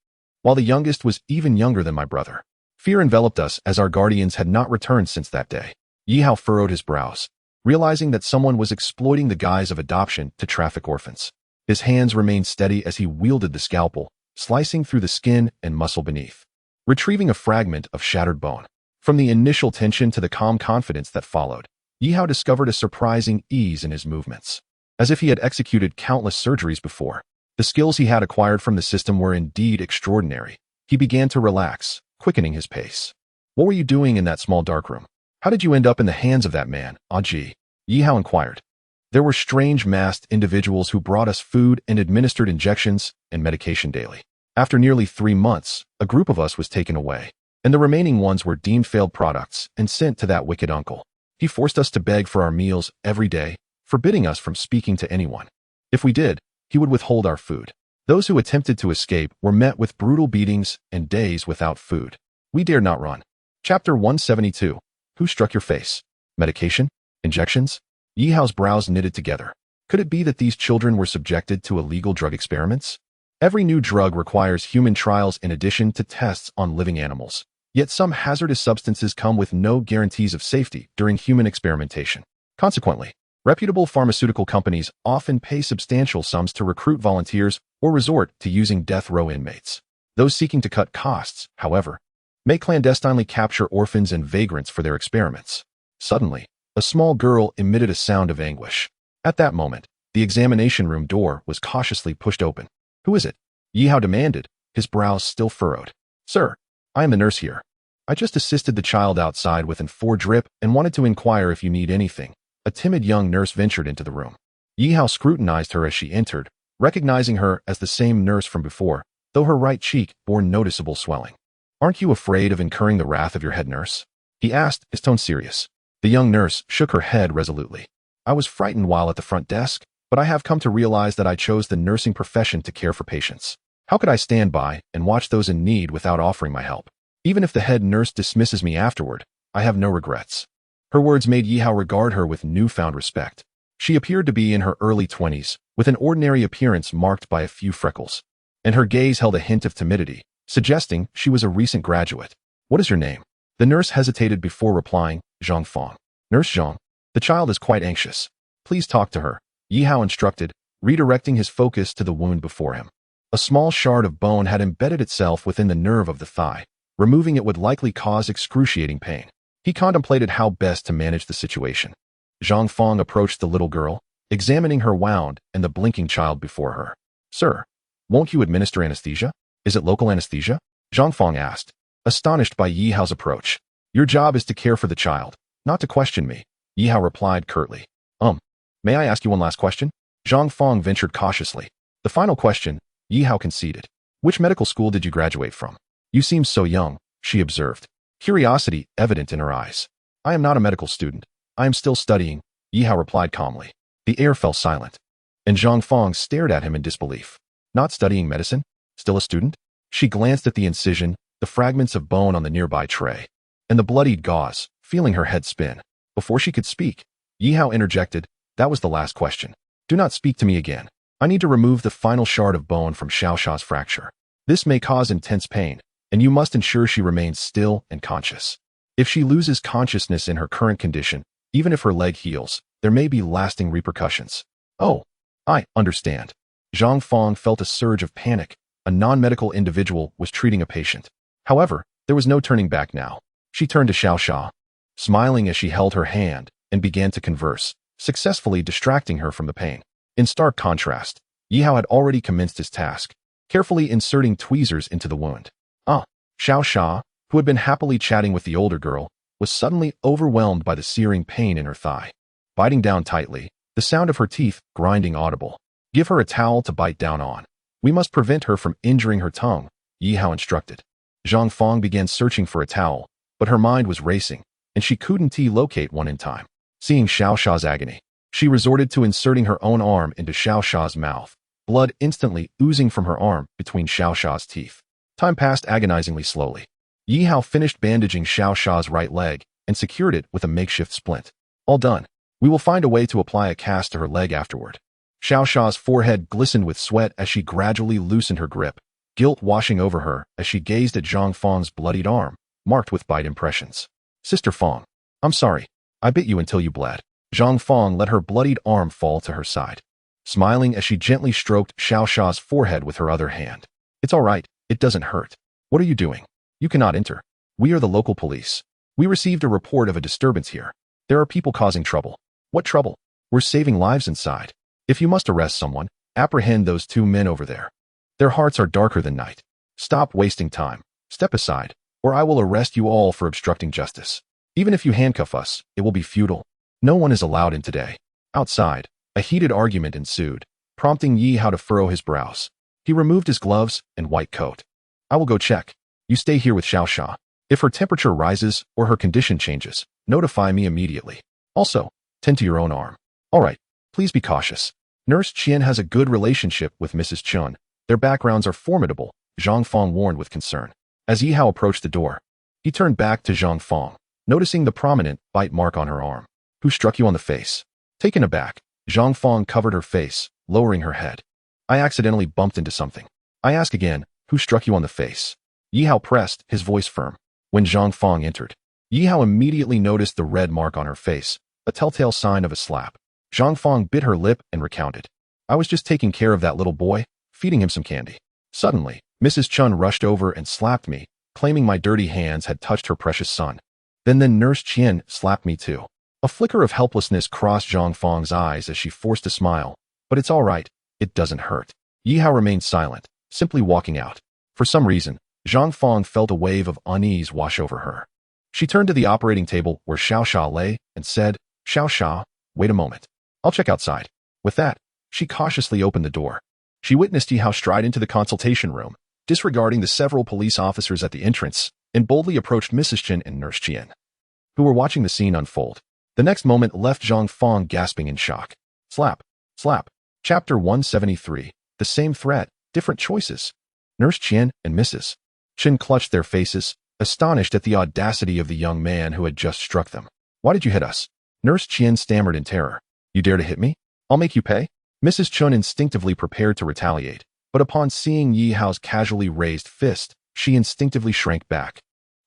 while the youngest was even younger than my brother. Fear enveloped us as our guardians had not returned since that day. Yi Hao furrowed his brows, realizing that someone was exploiting the guise of adoption to traffic orphans. His hands remained steady as he wielded the scalpel, slicing through the skin and muscle beneath, retrieving a fragment of shattered bone. From the initial tension to the calm confidence that followed, Yi Hao discovered a surprising ease in his movements. As if he had executed countless surgeries before, the skills he had acquired from the system were indeed extraordinary. He began to relax, quickening his pace. What were you doing in that small dark room? How did you end up in the hands of that man, Aji? Yi Hao inquired. There were strange masked individuals who brought us food and administered injections and medication daily. After nearly 3 months, a group of us was taken away, and the remaining ones were deemed failed products and sent to that wicked uncle. He forced us to beg for our meals every day, forbidding us from speaking to anyone. If we did, he would withhold our food. Those who attempted to escape were met with brutal beatings and days without food. We dared not run. Chapter 172. Who struck your face? Medication? Injections? Yi Hao's brows knitted together. Could it be that these children were subjected to illegal drug experiments? Every new drug requires human trials in addition to tests on living animals. Yet some hazardous substances come with no guarantees of safety during human experimentation. Consequently, reputable pharmaceutical companies often pay substantial sums to recruit volunteers or resort to using death row inmates. Those seeking to cut costs, however, may clandestinely capture orphans and vagrants for their experiments. Suddenly, a small girl emitted a sound of anguish. At that moment, the examination room door was cautiously pushed open. Who is it? Yi Hao demanded, his brows still furrowed. Sir, I am the nurse here. I just assisted the child outside with an 4 drip and wanted to inquire if you need anything. A timid young nurse ventured into the room. Yi Hao scrutinized her as she entered, recognizing her as the same nurse from before, though her right cheek bore noticeable swelling. Aren't you afraid of incurring the wrath of your head nurse? He asked, his tone serious. The young nurse shook her head resolutely. I was frightened while at the front desk, but I have come to realize that I chose the nursing profession to care for patients. How could I stand by and watch those in need without offering my help? Even if the head nurse dismisses me afterward, I have no regrets. Her words made Yi Hao regard her with newfound respect. She appeared to be in her early 20s, with an ordinary appearance marked by a few freckles, and her gaze held a hint of timidity, suggesting she was a recent graduate. What is your name? The nurse hesitated before replying, Zhang Fong. Nurse Zhang, the child is quite anxious. Please talk to her, Yi Hao instructed, redirecting his focus to the wound before him. A small shard of bone had embedded itself within the nerve of the thigh. Removing it would likely cause excruciating pain. He contemplated how best to manage the situation. Zhang Fong approached the little girl, examining her wound and the blinking child before her. Sir, won't you administer anesthesia? Is it local anesthesia? Zhang Fong asked, astonished by Yi Hao's approach. Your job is to care for the child, not to question me, Yi Hao replied curtly. May I ask you one last question? Zhang Fong ventured cautiously. The final question, Yi Hao conceded. Which medical school did you graduate from? You seem so young, she observed, curiosity evident in her eyes. I am not a medical student. I am still studying, Yi Hao replied calmly. The air fell silent, and Zhang Fong stared at him in disbelief. Not studying medicine? Still a student? She glanced at the incision, the fragments of bone on the nearby tray, and the bloodied gauze, feeling her head spin. Before she could speak, Yi Hao interjected, that was the last question. Do not speak to me again. I need to remove the final shard of bone from Xiaosha's fracture. This may cause intense pain, and you must ensure she remains still and conscious. If she loses consciousness in her current condition, even if her leg heals, there may be lasting repercussions. Oh, I understand. Zhang Fong felt a surge of panic. A non-medical individual was treating a patient. However, there was no turning back now. She turned to Xiaosha, smiling as she held her hand, and began to converse, successfully distracting her from the pain. In stark contrast, Yihao had already commenced his task, carefully inserting tweezers into the wound. Xiaosha, who had been happily chatting with the older girl, was suddenly overwhelmed by the searing pain in her thigh. Biting down tightly, the sound of her teeth grinding audible. Give her a towel to bite down on. We must prevent her from injuring her tongue, Yihao instructed. Zhang Fong began searching for a towel, but her mind was racing, and she couldn't locate one in time. Seeing Xiaosha's agony, she resorted to inserting her own arm into Xiaosha's mouth, blood instantly oozing from her arm between Xiaosha's teeth. Time passed agonizingly slowly. Yihao finished bandaging Xiaosha's right leg and secured it with a makeshift splint. All done. We will find a way to apply a cast to her leg afterward. Xiaosha's forehead glistened with sweat as she gradually loosened her grip, guilt washing over her as she gazed at Zhang Fong's bloodied arm, marked with bite impressions. Sister Fong, I'm sorry. I bit you until you bled. Zhang Fong let her bloodied arm fall to her side, smiling as she gently stroked Xiaosha's forehead with her other hand. It's all right. It doesn't hurt. What are you doing? You cannot enter. We are the local police. We received a report of a disturbance here. There are people causing trouble. What trouble? We're saving lives inside. If you must arrest someone, apprehend those two men over there. Their hearts are darker than night. Stop wasting time. Step aside, or I will arrest you all for obstructing justice. Even if you handcuff us, it will be futile. No one is allowed in today. Outside, a heated argument ensued, prompting Yihao to furrow his brows. He removed his gloves and white coat. I will go check. You stay here with Xiaosha. If her temperature rises or her condition changes, notify me immediately. Also, tend to your own arm. All right, please be cautious. Nurse Qian has a good relationship with Mrs. Chun. Their backgrounds are formidable, Zhang Fong warned with concern. As Yihao approached the door, he turned back to Zhang Fong, noticing the prominent bite mark on her arm. Who struck you on the face? Taken aback, Zhang Fong covered her face, lowering her head. I accidentally bumped into something. I ask again, who struck you on the face? Yihao pressed, his voice firm. When Zhang Fong entered, Yihao immediately noticed the red mark on her face, a telltale sign of a slap. Zhang Fong bit her lip and recounted. I was just taking care of that little boy, feeding him some candy. Suddenly, Mrs. Chun rushed over and slapped me, claiming my dirty hands had touched her precious son. Then Nurse Qian slapped me too. A flicker of helplessness crossed Zhang Fong's eyes as she forced a smile. But it's all right. It doesn't hurt. Yihao remained silent, simply walking out. For some reason, Zhang Fong felt a wave of unease wash over her. She turned to the operating table where Xiaosha lay and said, Xiaosha, wait a moment. I'll check outside. With that, she cautiously opened the door. She witnessed Yihao stride into the consultation room, disregarding the several police officers at the entrance, and boldly approached Mrs. Chen and Nurse Qian, who were watching the scene unfold. The next moment left Zhang Fong gasping in shock. Slap. Slap. Chapter 173. The same threat, different choices. Nurse Qian and Mrs. Chen clutched their faces, astonished at the audacity of the young man who had just struck them. Why did you hit us? Nurse Qian stammered in terror. You dare to hit me? I'll make you pay. Mrs. Chun instinctively prepared to retaliate, but upon seeing Yihao's casually raised fist, she instinctively shrank back,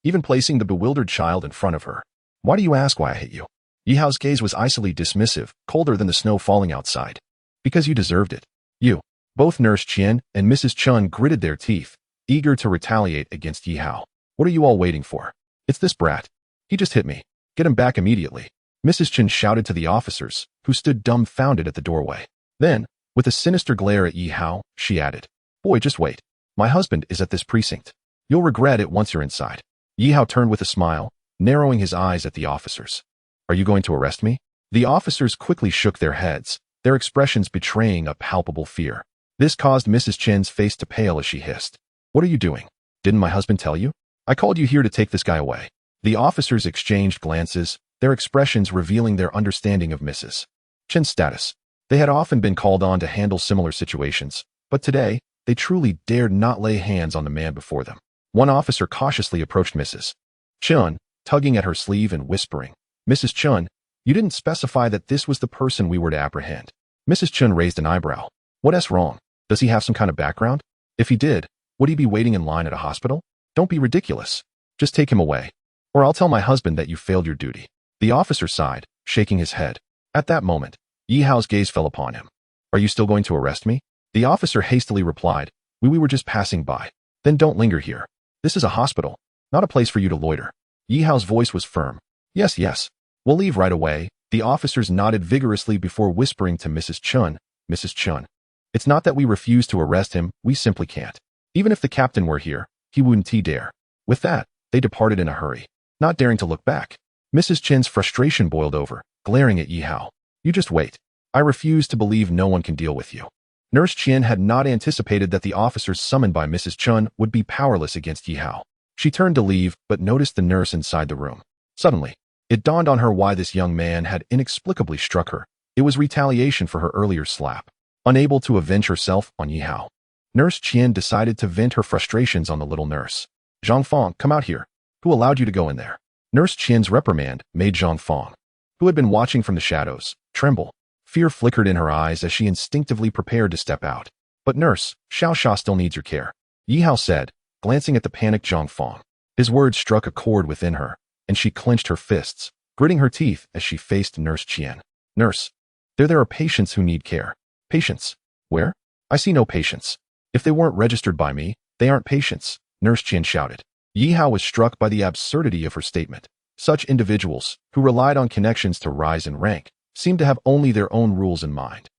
even placing the bewildered child in front of her. Why do you ask why I hit you? Yihao's gaze was icily dismissive, colder than the snow falling outside. Because you deserved it. You. Both Nurse Qian and Mrs. Chun gritted their teeth, eager to retaliate against Yihao. What are you all waiting for? It's this brat. He just hit me. Get him back immediately. Mrs. Chen shouted to the officers, who stood dumbfounded at the doorway. Then, with a sinister glare at Yihao, she added, Boy, just wait. My husband is at this precinct. You'll regret it once you're inside. Yihao turned with a smile, narrowing his eyes at the officers. Are you going to arrest me? The officers quickly shook their heads, their expressions betraying a palpable fear. This caused Mrs. Chen's face to pale as she hissed. What are you doing? Didn't my husband tell you? I called you here to take this guy away. The officers exchanged glances, their expressions revealing their understanding of Mrs. Chen's status. They had often been called on to handle similar situations, but today, they truly dared not lay hands on the man before them. One officer cautiously approached Mrs. Chun, tugging at her sleeve and whispering, Mrs. Chun, you didn't specify that this was the person we were to apprehend. Mrs. Chun raised an eyebrow. What's wrong? Does he have some kind of background? If he did, would he be waiting in line at a hospital? Don't be ridiculous. Just take him away. Or I'll tell my husband that you failed your duty. The officer sighed, shaking his head. At that moment, Yi Hao's gaze fell upon him. Are you still going to arrest me? The officer hastily replied, We were just passing by. Then don't linger here. This is a hospital, not a place for you to loiter. Yi Hao's voice was firm. Yes, yes. We'll leave right away. The officers nodded vigorously before whispering to Mrs. Chun. Mrs. Chun. It's not that we refuse to arrest him, we simply can't. Even if the captain were here, he wouldn't dare. With that, they departed in a hurry, not daring to look back. Mrs. Chin's frustration boiled over, glaring at Yi Hao. You just wait. I refuse to believe no one can deal with you. Nurse Qian had not anticipated that the officers summoned by Mrs. Chun would be powerless against Yi Hao. She turned to leave, but noticed the nurse inside the room. Suddenly, it dawned on her why this young man had inexplicably struck her. It was retaliation for her earlier slap. Unable to avenge herself on Yi Hao, Nurse Qian decided to vent her frustrations on the little nurse. Zhang Fong, come out here. Who allowed you to go in there? Nurse Qian's reprimand made Zhang Fong, who had been watching from the shadows, tremble. Fear flickered in her eyes as she instinctively prepared to step out. But nurse, Xiao Xia still needs your care, Yi Hao said, glancing at the panicked Zhang Fong. His words struck a chord within her, and she clenched her fists, gritting her teeth as she faced Nurse Qian. Nurse, there are patients who need care. Patients? Where? I see no patients. If they weren't registered by me, they aren't patients, Nurse Qian shouted. Yi Hao was struck by the absurdity of her statement. Such individuals, who relied on connections to rise in rank, seemed to have only their own rules in mind,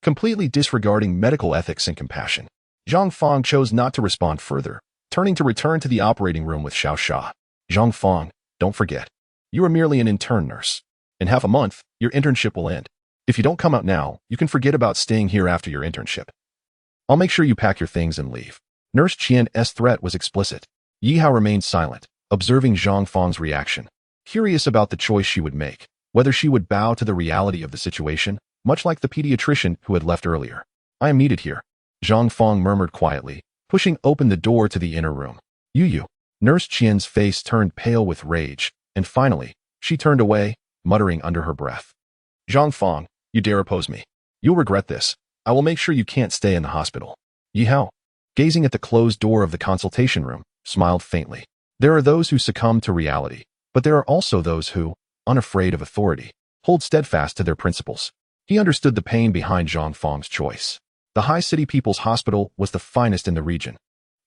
completely disregarding medical ethics and compassion. Zhang Fong chose not to respond further, turning to return to the operating room with Xiao Xia. Zhang Fong, don't forget, you are merely an intern nurse. In half a month, your internship will end. If you don't come out now, you can forget about staying here after your internship. I'll make sure you pack your things and leave. Nurse Qian's threat was explicit. Yi Hao remained silent, observing Zhang Fong's reaction, curious about the choice she would make, whether she would bow to the reality of the situation, much like the pediatrician who had left earlier. I am needed here, Zhang Fong murmured quietly, pushing open the door to the inner room. You. Nurse Qian's face turned pale with rage, and finally, she turned away, muttering under her breath. Zhang Fong, you dare oppose me. You'll regret this. I will make sure you can't stay in the hospital. Yi Hao, gazing at the closed door of the consultation room, smiled faintly. There are those who succumb to reality, but there are also those who, unafraid of authority, hold steadfast to their principles. He understood the pain behind Zhang Fong's choice. The High City People's Hospital was the finest in the region,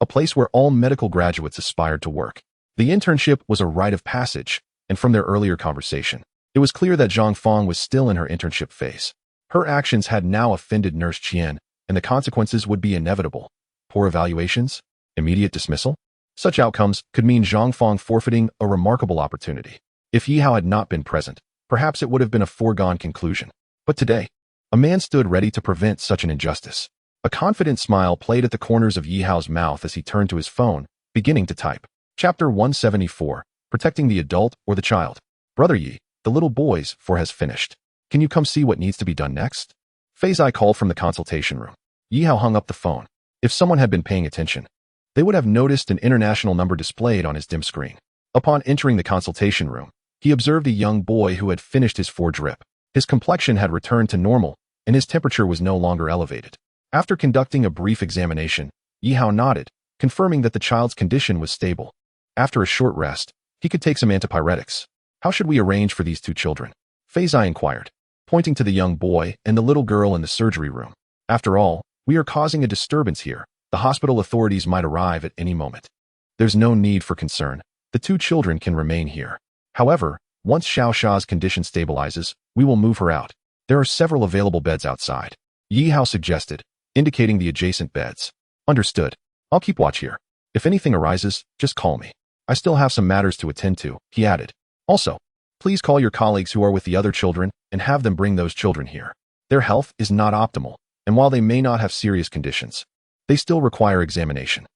a place where all medical graduates aspired to work. The internship was a rite of passage, and from their earlier conversation, it was clear that Zhang Fong was still in her internship phase. Her actions had now offended Nurse Qian, and the consequences would be inevitable. Poor evaluations? Immediate dismissal? Such outcomes could mean Zhang Fong forfeiting a remarkable opportunity. If Yi Hao had not been present, perhaps it would have been a foregone conclusion. But today, a man stood ready to prevent such an injustice. A confident smile played at the corners of Yi Hao's mouth as he turned to his phone, beginning to type. Chapter 174, Protecting the Adult or the Child. Brother Yi, the little boy's for has finished. Can you come see what needs to be done next? Fei called from the consultation room. Yi Hao hung up the phone. If someone had been paying attention, they would have noticed an international number displayed on his dim screen. Upon entering the consultation room, he observed a young boy who had finished his 4 drip. His complexion had returned to normal, and his temperature was no longer elevated. After conducting a brief examination, Yi Hao nodded, confirming that the child's condition was stable. After a short rest, he could take some antipyretics. How should we arrange for these 2 children? Fei inquired, pointing to the young boy and the little girl in the surgery room. After all, we are causing a disturbance here. The hospital authorities might arrive at any moment. There's no need for concern. The 2 children can remain here. However, once Xiao Xia's condition stabilizes, we will move her out. There are several available beds outside, Yi Hao suggested, indicating the adjacent beds. Understood. I'll keep watch here. If anything arises, just call me. I still have some matters to attend to, he added. Also, please call your colleagues who are with the other children and have them bring those children here. Their health is not optimal, and while they may not have serious conditions, they still require examination.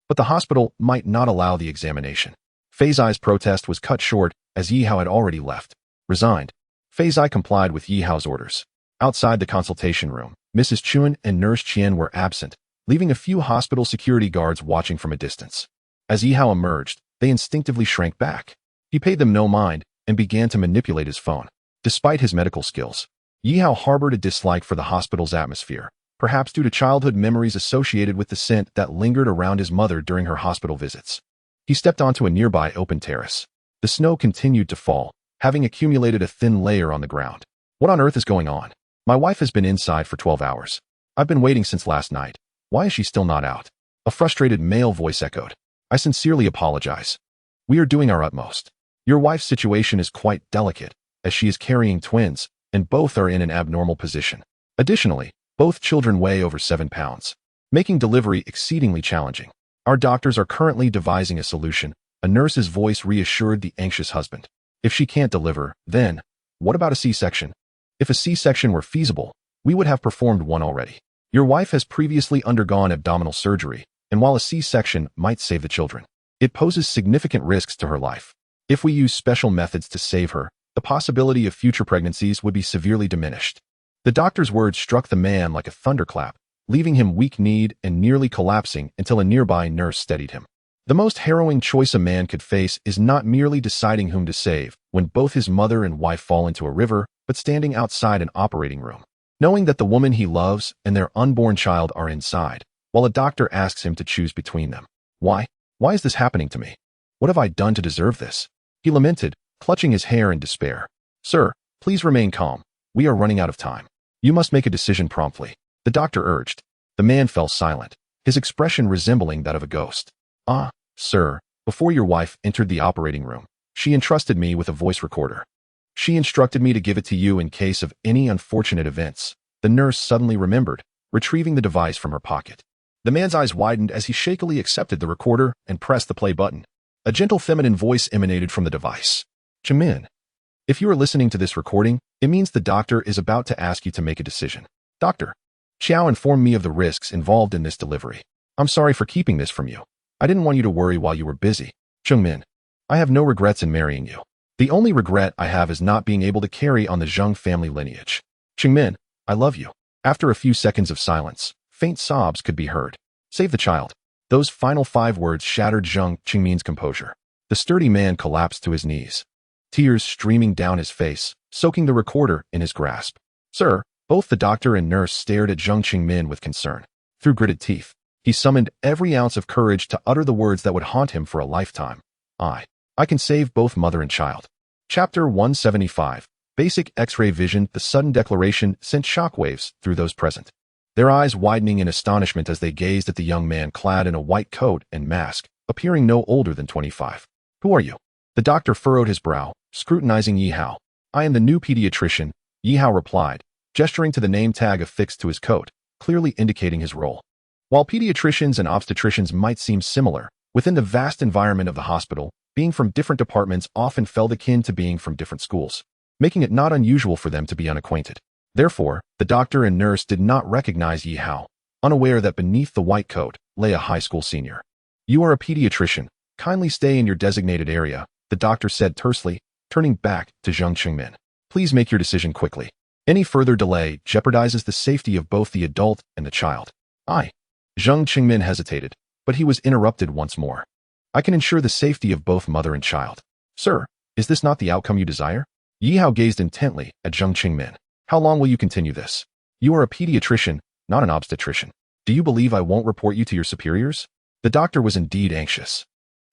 But the hospital might not allow the examination. Fei's protest was cut short as Yi Hao had already left. Resigned, Fei complied with Yi Hao's orders. Outside the consultation room, Mrs. Chun and Nurse Qian were absent, leaving a few hospital security guards watching from a distance. As Yi Hao emerged, they instinctively shrank back. He paid them no mind and began to manipulate his phone. Despite his medical skills, Yi Hao harbored a dislike for the hospital's atmosphere, perhaps due to childhood memories associated with the scent that lingered around his mother during her hospital visits. He stepped onto a nearby open terrace. The snow continued to fall, having accumulated a thin layer on the ground. What on earth is going on? My wife has been inside for 12 hours. I've been waiting since last night. Why is she still not out? A frustrated male voice echoed. I sincerely apologize. We are doing our utmost. Your wife's situation is quite delicate, as she is carrying twins, and both are in an abnormal position. Additionally, both children weigh over 7 pounds, making delivery exceedingly challenging. Our doctors are currently devising a solution, a nurse's voice reassured the anxious husband. If she can't deliver, then, what about a C-section? If a C-section were feasible, we would have performed one already. Your wife has previously undergone abdominal surgery, and while a C-section might save the children, it poses significant risks to her life. If we use special methods to save her, the possibility of future pregnancies would be severely diminished. The doctor's words struck the man like a thunderclap, leaving him weak-kneed and nearly collapsing until a nearby nurse steadied him. The most harrowing choice a man could face is not merely deciding whom to save when both his mother and wife fall into a river, but standing outside an operating room, knowing that the woman he loves and their unborn child are inside, while a doctor asks him to choose between them. Why? Why is this happening to me? What have I done to deserve this? He lamented, clutching his hair in despair. Sir, please remain calm. We are running out of time. You must make a decision promptly, the doctor urged. The man fell silent, his expression resembling that of a ghost. Ah, sir, before your wife entered the operating room, she entrusted me with a voice recorder. She instructed me to give it to you in case of any unfortunate events. The nurse suddenly remembered, retrieving the device from her pocket. The man's eyes widened as he shakily accepted the recorder and pressed the play button. A gentle feminine voice emanated from the device. Jimin, if you are listening to this recording, it means the doctor is about to ask you to make a decision. Doctor, Xiao informed me of the risks involved in this delivery. I'm sorry for keeping this from you. I didn't want you to worry while you were busy. Jungmin, I have no regrets in marrying you. The only regret I have is not being able to carry on the Zheng family lineage. Qingmin, I love you. After a few seconds of silence, faint sobs could be heard. Save the child. Those final 5 words shattered Zheng Qingmin's composure. The sturdy man collapsed to his knees, tears streaming down his face, soaking the recorder in his grasp. Sir, both the doctor and nurse stared at Zheng Qingmin with concern. Through gritted teeth, he summoned every ounce of courage to utter the words that would haunt him for a lifetime. I can save both mother and child. Chapter 175. Basic X-ray vision. The sudden declaration sent shockwaves through those present, their eyes widening in astonishment as they gazed at the young man clad in a white coat and mask, appearing no older than 25. Who are you? The doctor furrowed his brow, scrutinizing Yi Hao. I am the new pediatrician, Yi Hao replied, gesturing to the name tag affixed to his coat, clearly indicating his role. While pediatricians and obstetricians might seem similar, within the vast environment of the hospital, being from different departments often felt akin to being from different schools, making it not unusual for them to be unacquainted. Therefore, the doctor and nurse did not recognize Yi Hao, unaware that beneath the white coat lay a high school senior. You are a pediatrician. Kindly stay in your designated area, the doctor said tersely, turning back to Zheng Qingmin. Please make your decision quickly. Any further delay jeopardizes the safety of both the adult and the child. Zheng Qingmin hesitated, but he was interrupted once more. I can ensure the safety of both mother and child. Sir, is this not the outcome you desire? Yi Hao gazed intently at Zheng Qingmin. How long will you continue this? You are a pediatrician, not an obstetrician. Do you believe I won't report you to your superiors? The doctor was indeed anxious.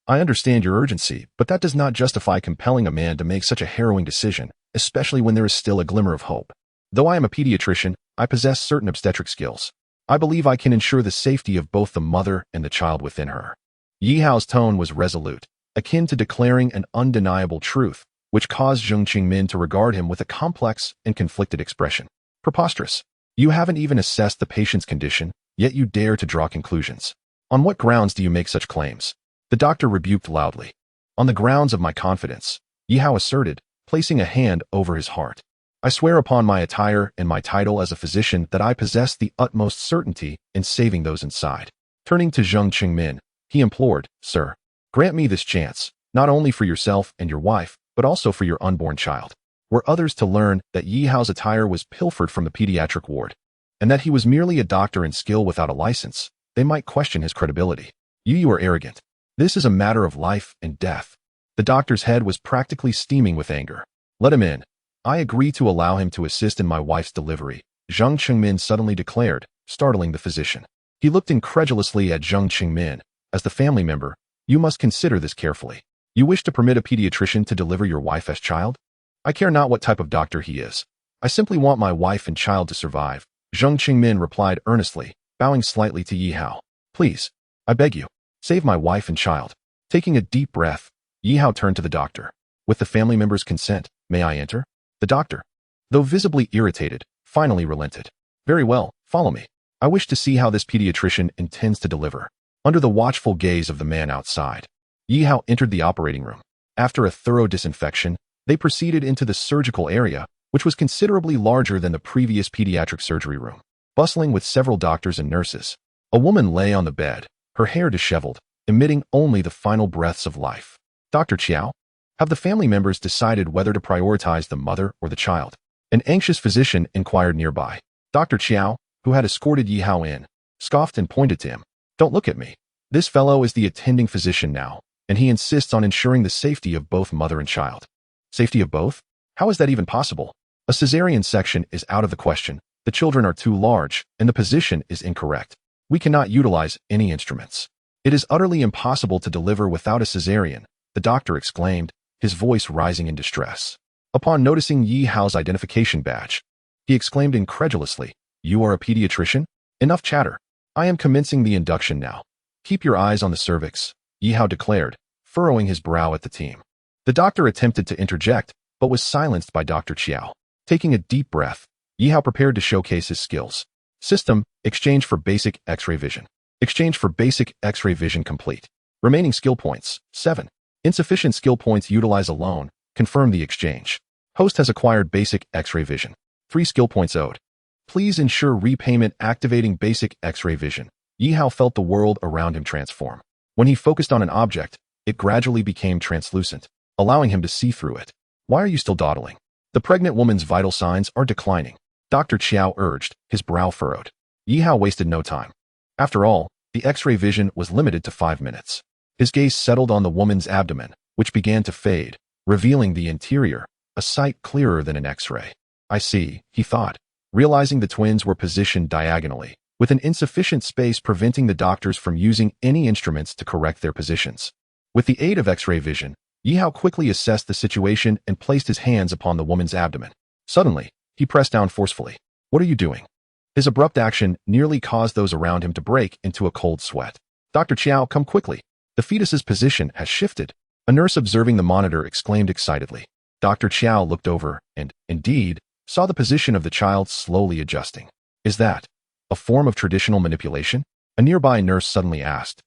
I understand your urgency, but that does not justify compelling a man to make such a harrowing decision, especially when there is still a glimmer of hope. Though I am a pediatrician, I possess certain obstetric skills. I believe I can ensure the safety of both the mother and the child within her. Yi Hao's tone was resolute, akin to declaring an undeniable truth, which caused Zheng Qingmin to regard him with a complex and conflicted expression. Preposterous. You haven't even assessed the patient's condition, yet you dare to draw conclusions. On what grounds do you make such claims? The doctor rebuked loudly. On the grounds of my confidence, Yi Hao asserted, placing a hand over his heart. I swear upon my attire and my title as a physician that I possess the utmost certainty in saving those inside. Turning to Zheng Qingmin, he implored, Sir, grant me this chance, not only for yourself and your wife, but also for your unborn child. Were others to learn that Yi Hao's attire was pilfered from the pediatric ward, and that he was merely a doctor in skill without a license, they might question his credibility. You are arrogant. This is a matter of life and death. The doctor's head was practically steaming with anger. Let him in. I agree to allow him to assist in my wife's delivery, Zheng Qingmin suddenly declared, startling the physician. He looked incredulously at Zheng Qingmin. As the family member, you must consider this carefully. You wish to permit a pediatrician to deliver your wife's child? I care not what type of doctor he is. I simply want my wife and child to survive, Zheng Qingmin replied earnestly, bowing slightly to Yi Hao. Please, I beg you, save my wife and child. Taking a deep breath, Yi Hao turned to the doctor. With the family member's consent, may I enter? The doctor, though visibly irritated, finally relented. Very well, follow me. I wish to see how this pediatrician intends to deliver. Under the watchful gaze of the man outside, Yi Hao entered the operating room. After a thorough disinfection, they proceeded into the surgical area, which was considerably larger than the previous pediatric surgery room. Bustling with several doctors and nurses, a woman lay on the bed, her hair disheveled, emitting only the final breaths of life. Dr. Chiao? Have the family members decided whether to prioritize the mother or the child? An anxious physician inquired nearby. Dr. Chiao, who had escorted Yi Hao in, scoffed and pointed to him. Don't look at me. This fellow is the attending physician now, and he insists on ensuring the safety of both mother and child. Safety of both? How is that even possible? A cesarean section is out of the question, the children are too large, and the position is incorrect. We cannot utilize any instruments. It is utterly impossible to deliver without a cesarean, the doctor exclaimed, his voice rising in distress. Upon noticing Yi Hao's identification badge, he exclaimed incredulously, You are a pediatrician? Enough chatter. I am commencing the induction now. Keep your eyes on the cervix, Yi Hao declared, furrowing his brow at the team. The doctor attempted to interject, but was silenced by Dr. Chiao. Taking a deep breath, Yi Hao prepared to showcase his skills. System, exchange for basic X-ray vision. Exchange for basic X-ray vision complete. Remaining skill points, 7. Insufficient skill points utilize alone. Confirm the exchange. Host has acquired basic X-ray vision. 3 skill points owed. Please ensure repayment activating basic X-ray vision. Yi Hao felt the world around him transform. When he focused on an object, it gradually became translucent, allowing him to see through it. Why are you still dawdling? The pregnant woman's vital signs are declining, Dr. Chiao urged, his brow furrowed. Yi Hao wasted no time. After all, the X-ray vision was limited to 5 minutes. His gaze settled on the woman's abdomen, which began to fade, revealing the interior, a sight clearer than an X-ray. I see, he thought, realizing the twins were positioned diagonally, with an insufficient space preventing the doctors from using any instruments to correct their positions. With the aid of X-ray vision, Yi Hao quickly assessed the situation and placed his hands upon the woman's abdomen. Suddenly, he pressed down forcefully. What are you doing? His abrupt action nearly caused those around him to break into a cold sweat. Dr. Chiao, come quickly. The fetus's position has shifted. A nurse observing the monitor exclaimed excitedly. Dr. Chiao looked over and, indeed, saw the position of the child slowly adjusting. Is that a form of traditional manipulation? A nearby nurse suddenly asked,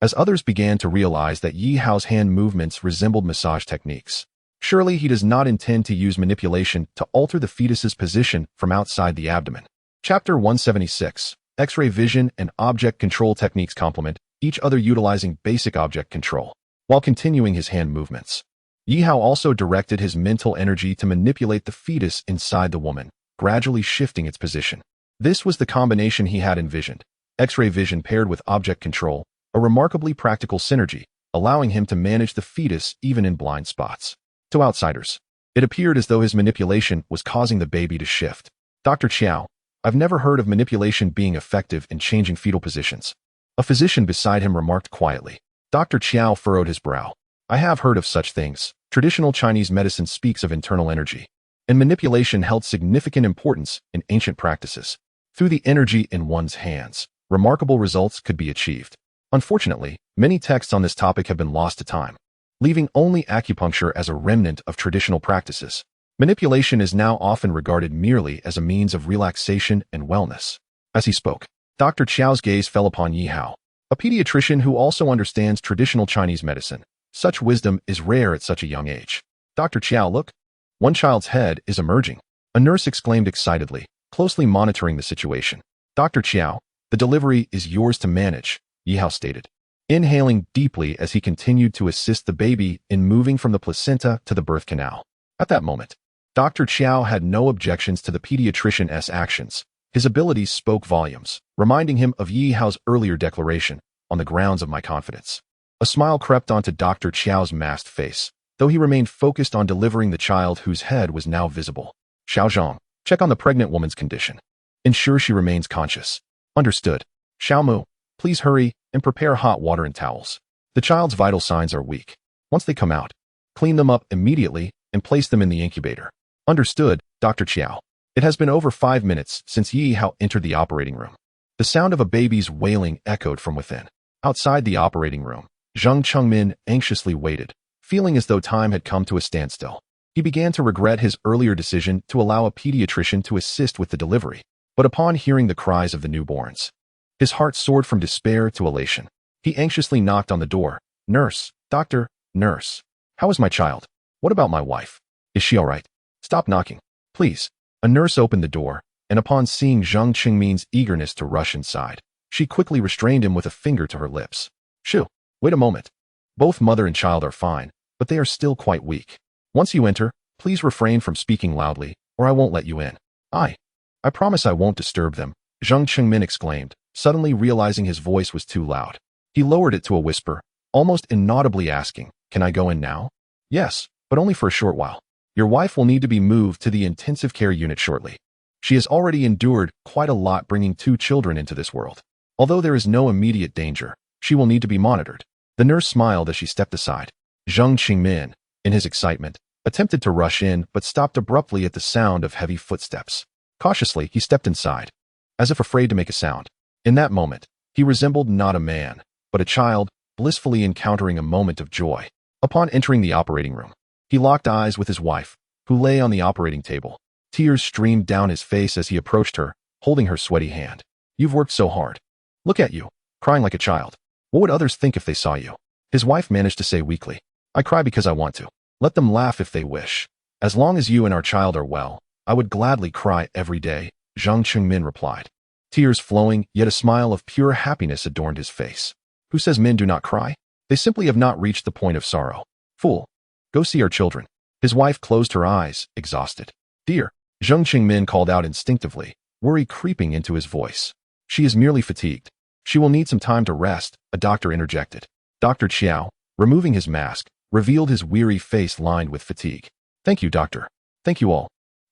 as others began to realize that Yi Hao's hand movements resembled massage techniques. Surely he does not intend to use manipulation to alter the fetus's position from outside the abdomen. Chapter 176. X-ray vision and object control techniques complement each other utilizing basic object control, while continuing his hand movements. Yi Hao also directed his mental energy to manipulate the fetus inside the woman, gradually shifting its position. This was the combination he had envisioned. X-ray vision paired with object control, a remarkably practical synergy, allowing him to manage the fetus even in blind spots. To outsiders, it appeared as though his manipulation was causing the baby to shift. Dr. Chiao, I've never heard of manipulation being effective in changing fetal positions. A physician beside him remarked quietly. Dr. Chiao furrowed his brow. I have heard of such things. Traditional Chinese medicine speaks of internal energy, and manipulation held significant importance in ancient practices. Through the energy in one's hands, remarkable results could be achieved. Unfortunately, many texts on this topic have been lost to time, leaving only acupuncture as a remnant of traditional practices. Manipulation is now often regarded merely as a means of relaxation and wellness. As he spoke, Dr. Chiao's gaze fell upon Yi Hao, a pediatrician who also understands traditional Chinese medicine. Such wisdom is rare at such a young age. Dr. Chiao, look. One child's head is emerging. A nurse exclaimed excitedly, closely monitoring the situation. Dr. Chiao, the delivery is yours to manage, Yi Hao stated, inhaling deeply as he continued to assist the baby in moving from the placenta to the birth canal. At that moment, Dr. Chiao had no objections to the pediatrician's actions. His abilities spoke volumes, reminding him of Yi Hao's earlier declaration, on the grounds of my confidence. A smile crept onto Dr. Chiao's masked face, though he remained focused on delivering the child whose head was now visible. Xiaozhong, check on the pregnant woman's condition. Ensure she remains conscious. Understood. Xiaomu, please hurry and prepare hot water and towels. The child's vital signs are weak. Once they come out, clean them up immediately and place them in the incubator. Understood, Dr. Chiao. It has been over 5 minutes since Yi Hao entered the operating room. The sound of a baby's wailing echoed from within. Outside the operating room, Zheng Chengmin anxiously waited, feeling as though time had come to a standstill. He began to regret his earlier decision to allow a pediatrician to assist with the delivery, but upon hearing the cries of the newborns, his heart soared from despair to elation. He anxiously knocked on the door. Nurse, doctor, nurse. How is my child? What about my wife? Is she all right? Stop knocking, please. A nurse opened the door, and upon seeing Zheng Chengmin's eagerness to rush inside, she quickly restrained him with a finger to her lips. Shoo, wait a moment. Both mother and child are fine, but they are still quite weak. Once you enter, please refrain from speaking loudly, or I won't let you in. I promise I won't disturb them, Zheng Chengmin exclaimed, suddenly realizing his voice was too loud. He lowered it to a whisper, almost inaudibly asking, can I go in now? Yes, but only for a short while. Your wife will need to be moved to the intensive care unit shortly. She has already endured quite a lot bringing 2 children into this world. Although there is no immediate danger, she will need to be monitored. The nurse smiled as she stepped aside. Zheng Chengmin, in his excitement, attempted to rush in but stopped abruptly at the sound of heavy footsteps. Cautiously, he stepped inside, as if afraid to make a sound. In that moment, he resembled not a man, but a child, blissfully encountering a moment of joy. Upon entering the operating room, he locked eyes with his wife, who lay on the operating table. Tears streamed down his face as he approached her, holding her sweaty hand. You've worked so hard. Look at you, crying like a child. What would others think if they saw you? His wife managed to say weakly, I cry because I want to. Let them laugh if they wish. As long as you and our child are well, I would gladly cry every day, Zheng Chengmin replied. Tears flowing, yet a smile of pure happiness adorned his face. Who says men do not cry? They simply have not reached the point of sorrow. Fool. Go see our children. His wife closed her eyes, exhausted. Dear, Zheng Chengmin called out instinctively, worry creeping into his voice. She is merely fatigued. She will need some time to rest, a doctor interjected. Dr. Chiao, removing his mask, revealed his weary face lined with fatigue. Thank you, doctor. Thank you all.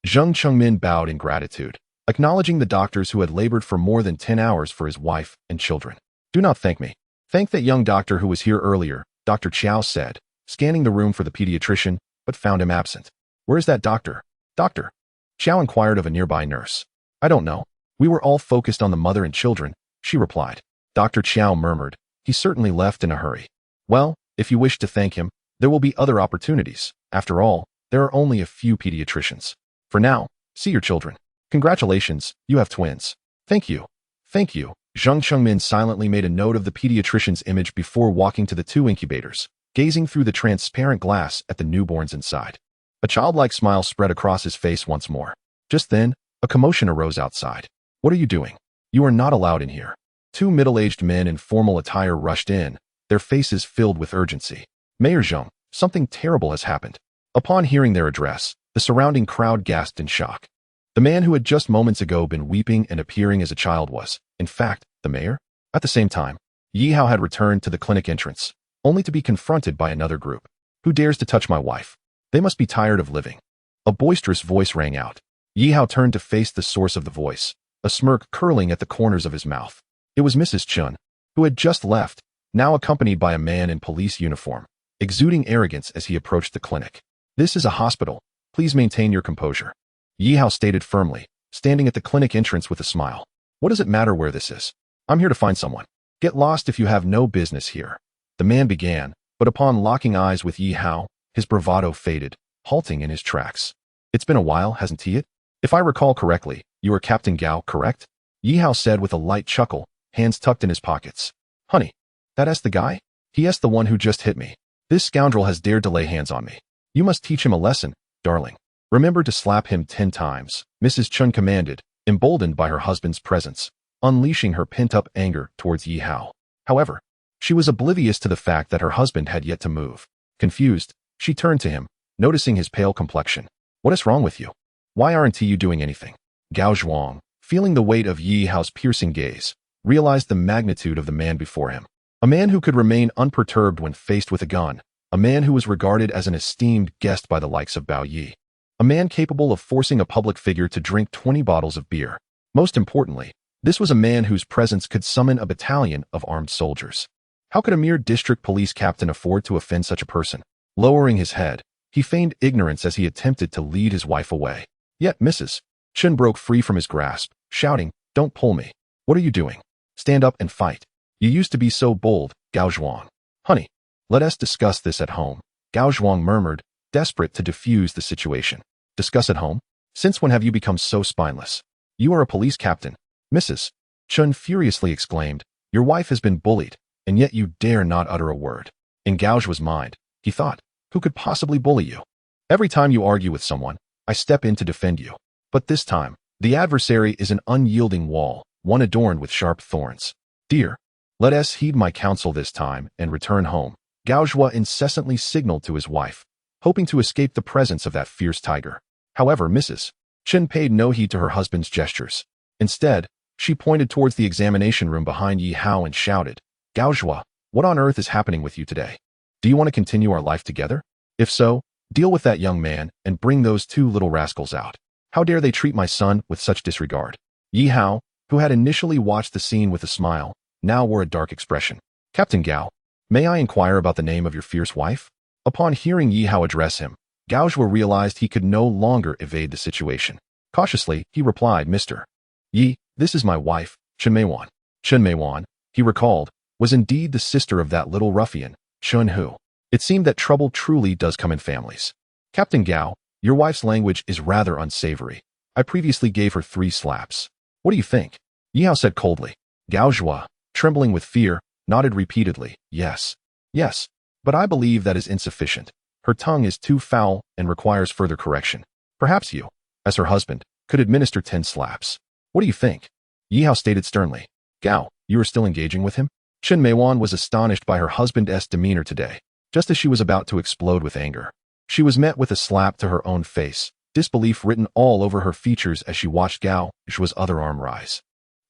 Zheng Chengmin bowed in gratitude, acknowledging the doctors who had labored for more than 10 hours for his wife and children. Do not thank me. Thank that young doctor who was here earlier, Dr. Chiao said, scanning the room for the pediatrician, but found him absent. Where is that doctor? Doctor? Chiao inquired of a nearby nurse. I don't know. We were all focused on the mother and children, she replied. Dr. Chiao murmured. He certainly left in a hurry. Well, if you wish to thank him, there will be other opportunities. After all, there are only a few pediatricians. For now, see your children. Congratulations, you have twins. Thank you. Thank you. Zheng Chengmin silently made a note of the pediatrician's image before walking to the 2 incubators, gazing through the transparent glass at the newborns inside. A childlike smile spread across his face once more. Just then, a commotion arose outside. What are you doing? You are not allowed in here. 2 middle-aged men in formal attire rushed in, their faces filled with urgency. Mayor Zheng, something terrible has happened. Upon hearing their address, the surrounding crowd gasped in shock. The man who had just moments ago been weeping and appearing as a child was, in fact, the mayor. At the same time, Yi Hao had returned to the clinic entrance, only to be confronted by another group. Who dares to touch my wife? They must be tired of living. A boisterous voice rang out. Yi Hao turned to face the source of the voice, a smirk curling at the corners of his mouth. It was Mrs. Chun, who had just left, now accompanied by a man in police uniform, exuding arrogance as he approached the clinic. This is a hospital. Please maintain your composure. Yi Hao stated firmly, standing at the clinic entrance with a smile. What does it matter where this is? I'm here to find someone. Get lost if you have no business here. The man began, but upon locking eyes with Yi Hao, his bravado faded, halting in his tracks. It's been a while, hasn't he? If I recall correctly, you are Captain Gao, correct? Yi Hao said with a light chuckle, hands tucked in his pockets. Honey, that's the guy? He*s the one who just hit me. This scoundrel has dared to lay hands on me. You must teach him a lesson, darling. Remember to slap him 10 times, Mrs. Chun commanded, emboldened by her husband's presence, unleashing her pent-up anger towards Yi Hao. However, she was oblivious to the fact that her husband had yet to move. Confused, she turned to him, noticing his pale complexion. What is wrong with you? Why aren't you doing anything? Gao Zhuang, feeling the weight of Yi Hao's piercing gaze, realized the magnitude of the man before him. A man who could remain unperturbed when faced with a gun. A man who was regarded as an esteemed guest by the likes of Bao Yi. A man capable of forcing a public figure to drink 20 bottles of beer. Most importantly, This was a man whose presence could summon a battalion of armed soldiers. How could a mere district police captain afford to offend such a person? Lowering his head, he feigned ignorance as he attempted to lead his wife away. Yet Mrs. Chen broke free from his grasp, shouting, "Don't pull me. What are you doing? Stand up and fight. You used to be so bold, Gao Zhuang." "Honey, let us discuss this at home," Gao Zhuang murmured, desperate to defuse the situation. "Discuss at home? Since when have you become so spineless? You are a police captain." Mrs. Chen furiously exclaimed, "Your wife has been bullied, and yet you dare not utter a word." In Gao Zhuang's mind, he thought, who could possibly bully you? Every time you argue with someone, I step in to defend you. But this time, the adversary is an unyielding wall, one adorned with sharp thorns. "Dear, let us heed my counsel this time and return home," Gao Zhuang incessantly signaled to his wife, hoping to escape the presence of that fierce tiger. However, Mrs. Chen paid no heed to her husband's gestures. Instead, she pointed towards the examination room behind Yi Hao and shouted, "Gao Zhuang, what on earth is happening with you today? Do you want to continue our life together? If so, deal with that young man and bring those two little rascals out. How dare they treat my son with such disregard?" Yi Hao, who had initially watched the scene with a smile, now wore a dark expression. "Captain Gao, may I inquire about the name of your fierce wife?" Upon hearing Yi Hao address him, Gao Zhuang realized he could no longer evade the situation. Cautiously, he replied, "Mr. Yi, this is my wife, Chen Meiwan." Chen Meiwan, he recalled, was indeed the sister of that little ruffian, Chen Hu. It seemed that trouble truly does come in families. "Captain Gao, your wife's language is rather unsavory. I previously gave her 3 slaps. What do you think?" Yi Hao said coldly. Gao Zhuang, trembling with fear, nodded repeatedly, "Yes. Yes. But I believe that is insufficient. Her tongue is too foul and requires further correction. Perhaps you, as her husband, could administer 10 slaps. What do you think?" Yi Hao stated sternly. "Gao, you are still engaging with him?" Chen Meiwan was astonished by her husband's demeanor today. Just as she was about to explode with anger, she was met with a slap to her own face, disbelief written all over her features as she watched Gao Zhuang's other arm rise.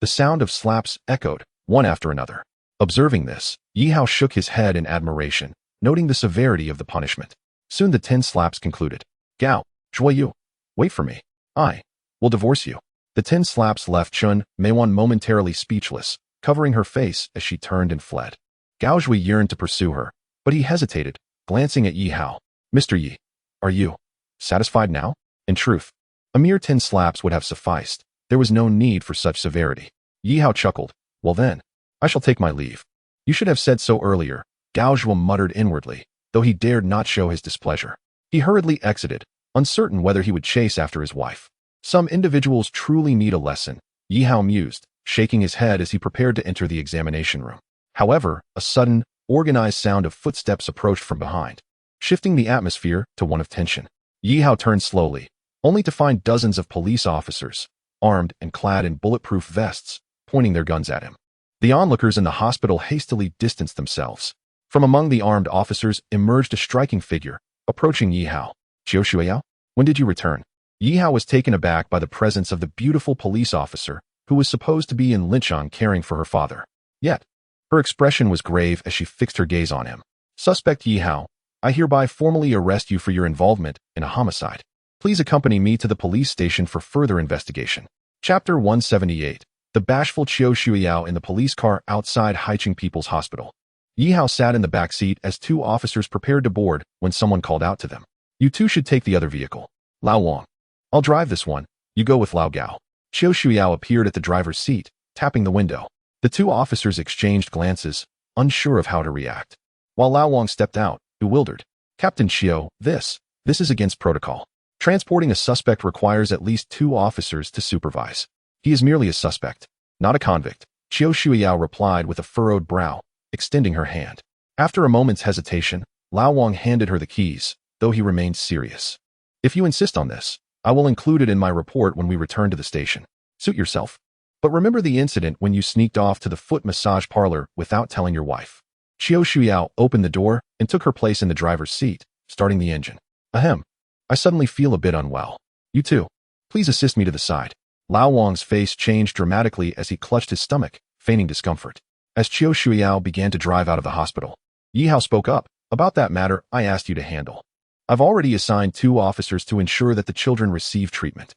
The sound of slaps echoed, one after another. Observing this, Yi Hao shook his head in admiration, noting the severity of the punishment. Soon the 10 slaps concluded. "Gao Zhuang, you, wait for me. I will divorce you." The 10 slaps left Chen Meiwan momentarily speechless, covering her face as she turned and fled. Gao Zhuang yearned to pursue her, but he hesitated, glancing at Yi Hao. "Mr. Yi, are you satisfied now?" In truth, a mere 10 slaps would have sufficed. There was no need for such severity. Yi Hao chuckled. "Well then, I shall take my leave." "You should have said so earlier," Gao Zhuang muttered inwardly, though he dared not show his displeasure. He hurriedly exited, uncertain whether he would chase after his wife. Some individuals truly need a lesson, Yi Hao mused, shaking his head as he prepared to enter the examination room. However, a sudden, organized sound of footsteps approached from behind, shifting the atmosphere to one of tension. Yi Hao turned slowly, only to find dozens of police officers, armed and clad in bulletproof vests, pointing their guns at him. The onlookers in the hospital hastily distanced themselves. From among the armed officers emerged a striking figure, approaching Yi Hao. "Qiu Shuiyao, when did you return?" Yi Hao was taken aback by the presence of the beautiful police officer, who was supposed to be in Linchang caring for her father. Yet, her expression was grave as she fixed her gaze on him. "Suspect Yi Hao, I hereby formally arrest you for your involvement in a homicide. Please accompany me to the police station for further investigation." Chapter 178. The bashful Qiu Shuiyao in the police car outside Haiqing People's Hospital. Yi Hao sat in the back seat as 2 officers prepared to board when someone called out to them. "You two should take the other vehicle. Lao Wang, I'll drive this one. You go with Lao Gao." Qiu Shuiyao appeared at the driver's seat, tapping the window. The 2 officers exchanged glances, unsure of how to react. While Lao Wang stepped out, bewildered. "Captain Qiu, this is against protocol. Transporting a suspect requires at least 2 officers to supervise. He is merely a suspect, not a convict," Qiu Shuiyao replied with a furrowed brow, extending her hand. After a moment's hesitation, Lao Wang handed her the keys, though he remained serious. "If you insist on this, I will include it in my report when we return to the station. Suit yourself. But remember the incident when you sneaked off to the foot massage parlor without telling your wife." Qiu Shuiyao opened the door and took her place in the driver's seat, starting the engine. "Ahem. I suddenly feel a bit unwell. You two, please assist me to the side." Lao Wang's face changed dramatically as he clutched his stomach, feigning discomfort. As Qiu Shuiyao began to drive out of the hospital, Yi Hao spoke up. "About that matter I asked you to handle. I've already assigned 2 officers to ensure that the children receive treatment.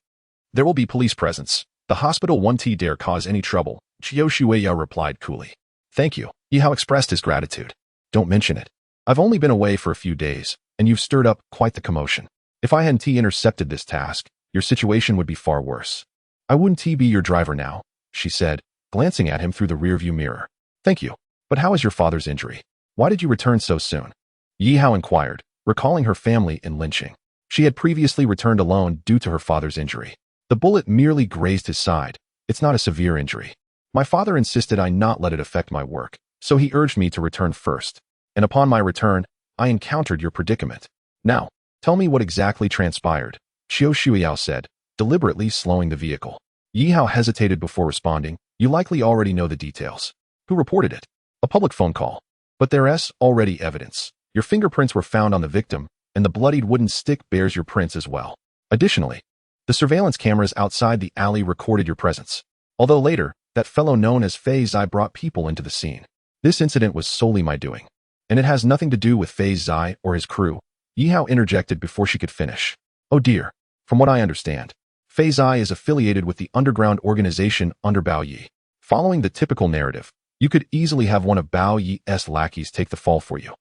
There will be police presence, The hospital won't dare cause any trouble, Chiao Shueya replied coolly. Thank you, Yi Hao expressed his gratitude. Don't mention it. I've only been away for a few days, and you've stirred up quite the commotion. If I hadn't intercepted this task, your situation would be far worse. I wouldn't be your driver now, she said, glancing at him through the rearview mirror. Thank you. But how is your father's injury? Why did you return so soon? Yi Hao inquired, recalling her family in lynching. She had previously returned alone due to her father's injury. The bullet merely grazed his side. It's not a severe injury. My father insisted I not let it affect my work, so he urged me to return first. And upon my return, I encountered your predicament. Now, tell me what exactly transpired, Chiao Shueya said, deliberately slowing the vehicle. Yi Hao hesitated before responding. You likely already know the details. Who reported it? A public phone call. But there's already evidence. Your fingerprints were found on the victim, and the bloodied wooden stick bears your prints as well. Additionally, the surveillance cameras outside the alley recorded your presence. Although later, that fellow known as Fei Zai brought people into the scene. This incident was solely my doing. And it has nothing to do with Fei Zai or his crew, Yi Hao interjected before she could finish. Oh dear. From what I understand, Fei Zai is affiliated with the underground organization under Bao Yi. Following the typical narrative, you could easily have one of Bao Yi's lackeys take the fall for you.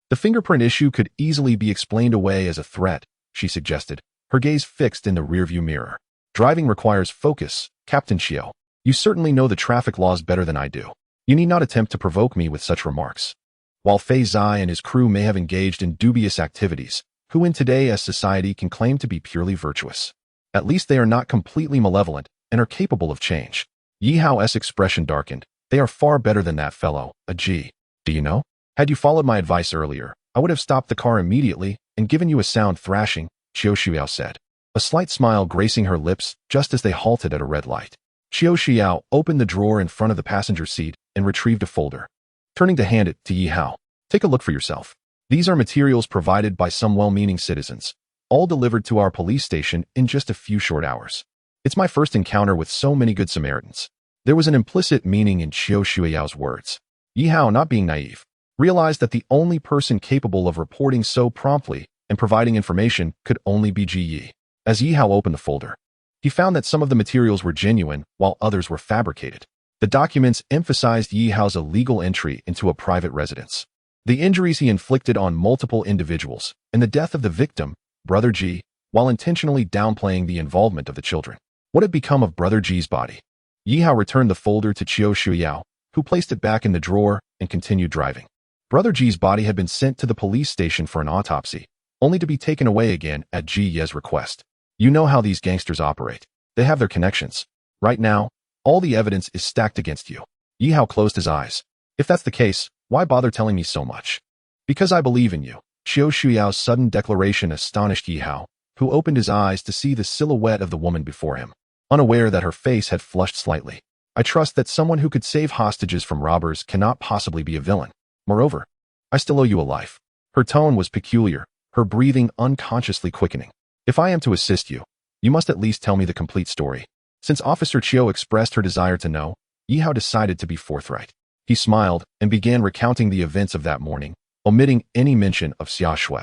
The fingerprint issue could easily be explained away as a threat, she suggested, her gaze fixed in the rearview mirror. Driving requires focus, Captain Chiao. You certainly know the traffic laws better than I do. You need not attempt to provoke me with such remarks. While Fei Zai and his crew may have engaged in dubious activities, who in today's society can claim to be purely virtuous? At least they are not completely malevolent and are capable of change. Yi Hao's expression darkened. They are far better than that fellow, a G. Do you know? Had you followed my advice earlier, I would have stopped the car immediately and given you a sound thrashing, Chiao Shueya said. A slight smile gracing her lips just as they halted at a red light. Chiao Shueya opened the drawer in front of the passenger seat and retrieved a folder. Turning to hand it to Yi Hao. Take a look for yourself. These are materials provided by some well-meaning citizens, all delivered to our police station in just a few short hours. It's my first encounter with so many good Samaritans. There was an implicit meaning in Chiao Shueya's words. Yi Hao, not being naive, realized that the only person capable of reporting so promptly and providing information could only be Ji Yi. As Yi Hao opened the folder, he found that some of the materials were genuine while others were fabricated. The documents emphasized Yi Hao's illegal entry into a private residence, the injuries he inflicted on multiple individuals, and the death of the victim, Brother Ji, while intentionally downplaying the involvement of the children. What had become of Brother Ji's body? Yi Hao returned the folder to Chiao Shueya, who placed it back in the drawer and continued driving. Brother Ji's body had been sent to the police station for an autopsy, only to be taken away again at Ji Ye's request. You know how these gangsters operate. They have their connections. Right now, all the evidence is stacked against you. Yi Hao closed his eyes. If that's the case, why bother telling me so much? Because I believe in you. Chiao Shueya's sudden declaration astonished Yi Hao, who opened his eyes to see the silhouette of the woman before him, unaware that her face had flushed slightly. I trust that someone who could save hostages from robbers cannot possibly be a villain. Moreover, I still owe you a life. Her tone was peculiar, her breathing unconsciously quickening. If I am to assist you, you must at least tell me the complete story. Since Officer Chiao expressed her desire to know, Yi Hao decided to be forthright. He smiled and began recounting the events of that morning, omitting any mention of Xia Shui.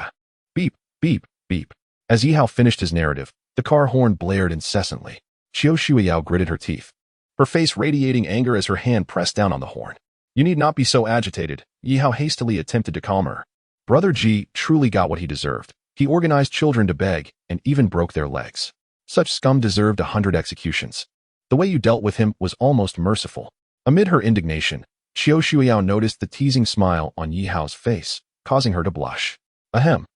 Beep, beep, beep. As Yi Hao finished his narrative, the car horn blared incessantly. Chiao Shueya gritted her teeth, her face radiating anger as her hand pressed down on the horn. You need not be so agitated, Yi Hao hastily attempted to calm her. Brother Ji truly got what he deserved. He organized children to beg and even broke their legs. Such scum deserved 100 executions. The way you dealt with him was almost merciful. Amid her indignation, Chiao Shueya noticed the teasing smile on Yi Hao's face, causing her to blush. Ahem.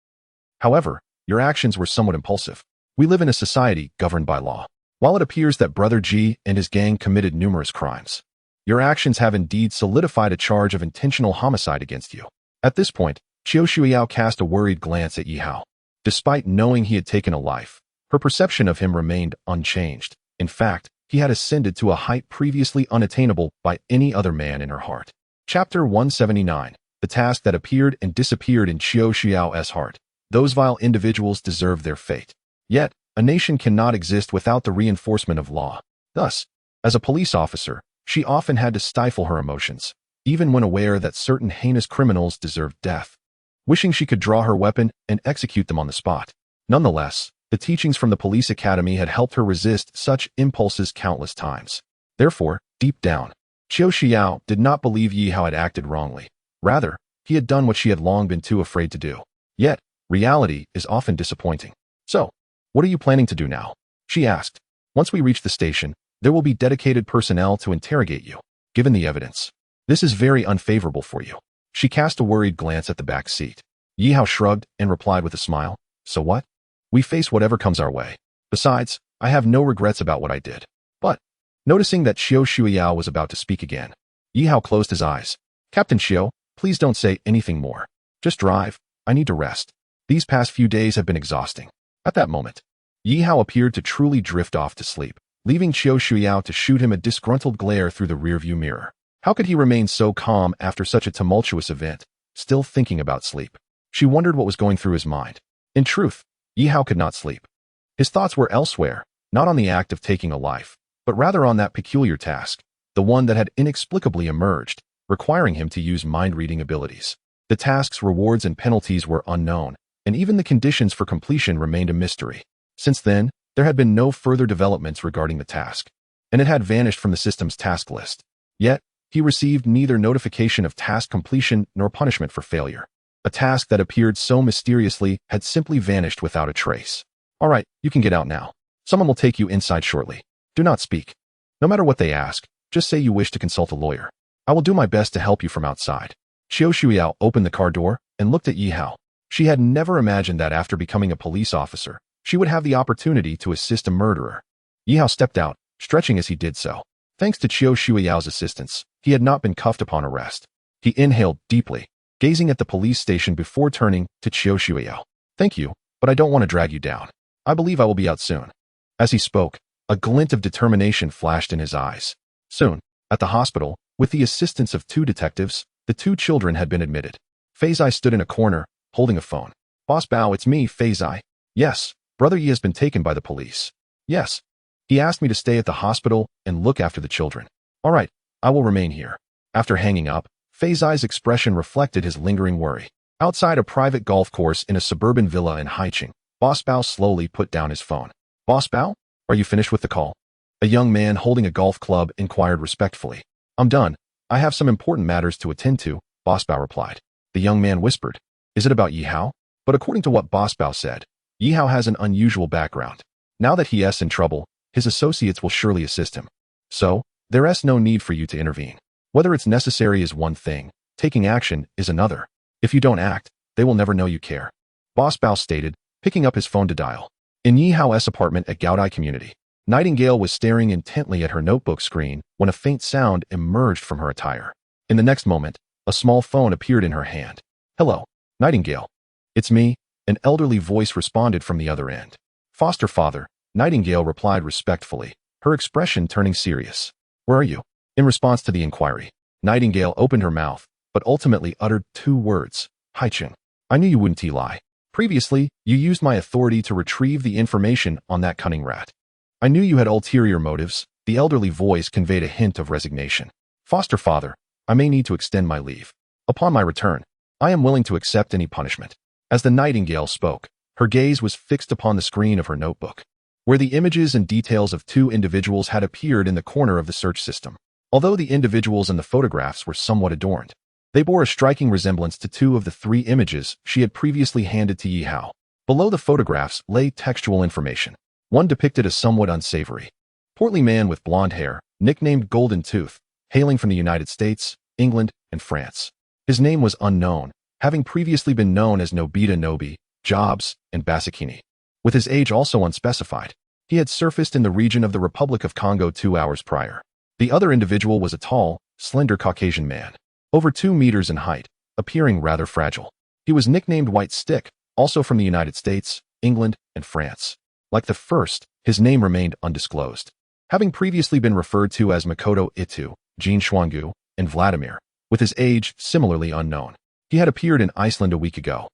However, your actions were somewhat impulsive. We live in a society governed by law. While it appears that Brother Ji and his gang committed numerous crimes, your actions have indeed solidified a charge of intentional homicide against you. At this point, Chiao Shueya cast a worried glance at Yi Hao. Despite knowing he had taken a life, her perception of him remained unchanged. In fact, he had ascended to a height previously unattainable by any other man in her heart. Chapter 179. The task that appeared and disappeared in Chiao Shueya's heart. Those vile individuals deserve their fate. Yet, a nation cannot exist without the reinforcement of law. Thus, as a police officer, she often had to stifle her emotions, even when aware that certain heinous criminals deserved death, wishing she could draw her weapon and execute them on the spot. Nonetheless, The teachings from the police academy had helped her resist such impulses countless times. Therefore, deep down, Xiao Xiao did not believe Yi Hao had acted wrongly. Rather, he had done what she had long been too afraid to do. Yet, reality is often disappointing. So, what are you planning to do now? She asked. Once we reach the station, there will be dedicated personnel to interrogate you, given the evidence. This is very unfavorable for you. She cast a worried glance at the back seat. Yi Hao shrugged and replied with a smile. So what? We face whatever comes our way. Besides, I have no regrets about what I did. But, noticing that Xiao Shuiyao was about to speak again, Yi Hao closed his eyes. Captain Xiao, please don't say anything more. Just drive. I need to rest. These past few days have been exhausting. At that moment, Yi Hao appeared to truly drift off to sleep, leaving Xiao Shuiyao to shoot him a disgruntled glare through the rearview mirror. How could he remain so calm after such a tumultuous event, still thinking about sleep? She wondered what was going through his mind. In truth, Yi Hao could not sleep. His thoughts were elsewhere, not on the act of taking a life, but rather on that peculiar task, the one that had inexplicably emerged, requiring him to use mind-reading abilities. The task's rewards and penalties were unknown, and even the conditions for completion remained a mystery. Since then, there had been no further developments regarding the task, and it had vanished from the system's task list. Yet, he received neither notification of task completion nor punishment for failure. A task that appeared so mysteriously had simply vanished without a trace. All right, you can get out now. Someone will take you inside shortly. Do not speak. No matter what they ask, just say you wish to consult a lawyer. I will do my best to help you from outside. Xiao Shuiyao opened the car door and looked at Yi Hao. She had never imagined that after becoming a police officer, she would have the opportunity to assist a murderer. Yi Hao stepped out, stretching as he did so. Thanks to Xiao Shuiyao's assistance, he had not been cuffed upon arrest. He inhaled deeply, gazing at the police station before turning to Xiao Shuiyao. Thank you, but I don't want to drag you down. I believe I will be out soon. As he spoke, a glint of determination flashed in his eyes. Soon, at the hospital, with the assistance of 2 detectives, the 2 children had been admitted. Feizai stood in a corner, holding a phone. Boss Bao, it's me, Feizai. Yes, Brother Yi has been taken by the police. Yes. He asked me to stay at the hospital and look after the children. All right, I will remain here. After hanging up, Feizai's expression reflected his lingering worry. Outside a private golf course in a suburban villa in Haicheng, Boss Bao slowly put down his phone. Boss Bao, are you finished with the call? A young man holding a golf club inquired respectfully. I'm done. I have some important matters to attend to, Boss Bao replied. The young man whispered. Is it about Yi Hao? But according to what Boss Bao said, Yi Hao has an unusual background. Now that he is in trouble, his associates will surely assist him. So, there is no need for you to intervene. Whether it's necessary is one thing, taking action is another. If you don't act, they will never know you care. Boss Bao stated, picking up his phone to dial. In Yi Hao's apartment at Gaodai Community, Nightingale was staring intently at her notebook screen when a faint sound emerged from her attire. In the next moment, a small phone appeared in her hand. Hello, Nightingale. It's me, an elderly voice responded from the other end. Foster father, Nightingale replied respectfully, her expression turning serious. Where are you? In response to the inquiry, Nightingale opened her mouth, but ultimately uttered 2 words. Haicheng. I knew you wouldn't lie. Previously, you used my authority to retrieve the information on that cunning rat. I knew you had ulterior motives. The elderly voice conveyed a hint of resignation. Foster father, I may need to extend my leave. Upon my return, I am willing to accept any punishment. As the Nightingale spoke, her gaze was fixed upon the screen of her notebook, where the images and details of 2 individuals had appeared in the corner of the search system. Although the individuals in the photographs were somewhat adorned, they bore a striking resemblance to 2 of the 3 images she had previously handed to Yi Hao. Below the photographs lay textual information. One depicted a somewhat unsavory, portly man with blonde hair, nicknamed Golden Tooth, hailing from the United States, England, and France. His name was unknown, having previously been known as Nobita Nobi, Jobs, and Basakini. With his age also unspecified, he had surfaced in the region of the Republic of Congo 2 hours prior. The other individual was a tall, slender Caucasian man, over 2 meters in height, appearing rather fragile. He was nicknamed White Stick, also from the United States, England, and France. Like the first, his name remained undisclosed, having previously been referred to as Makoto Itu, Jean Xuangu, and Vladimir, with his age similarly unknown. He had appeared in Iceland a week ago.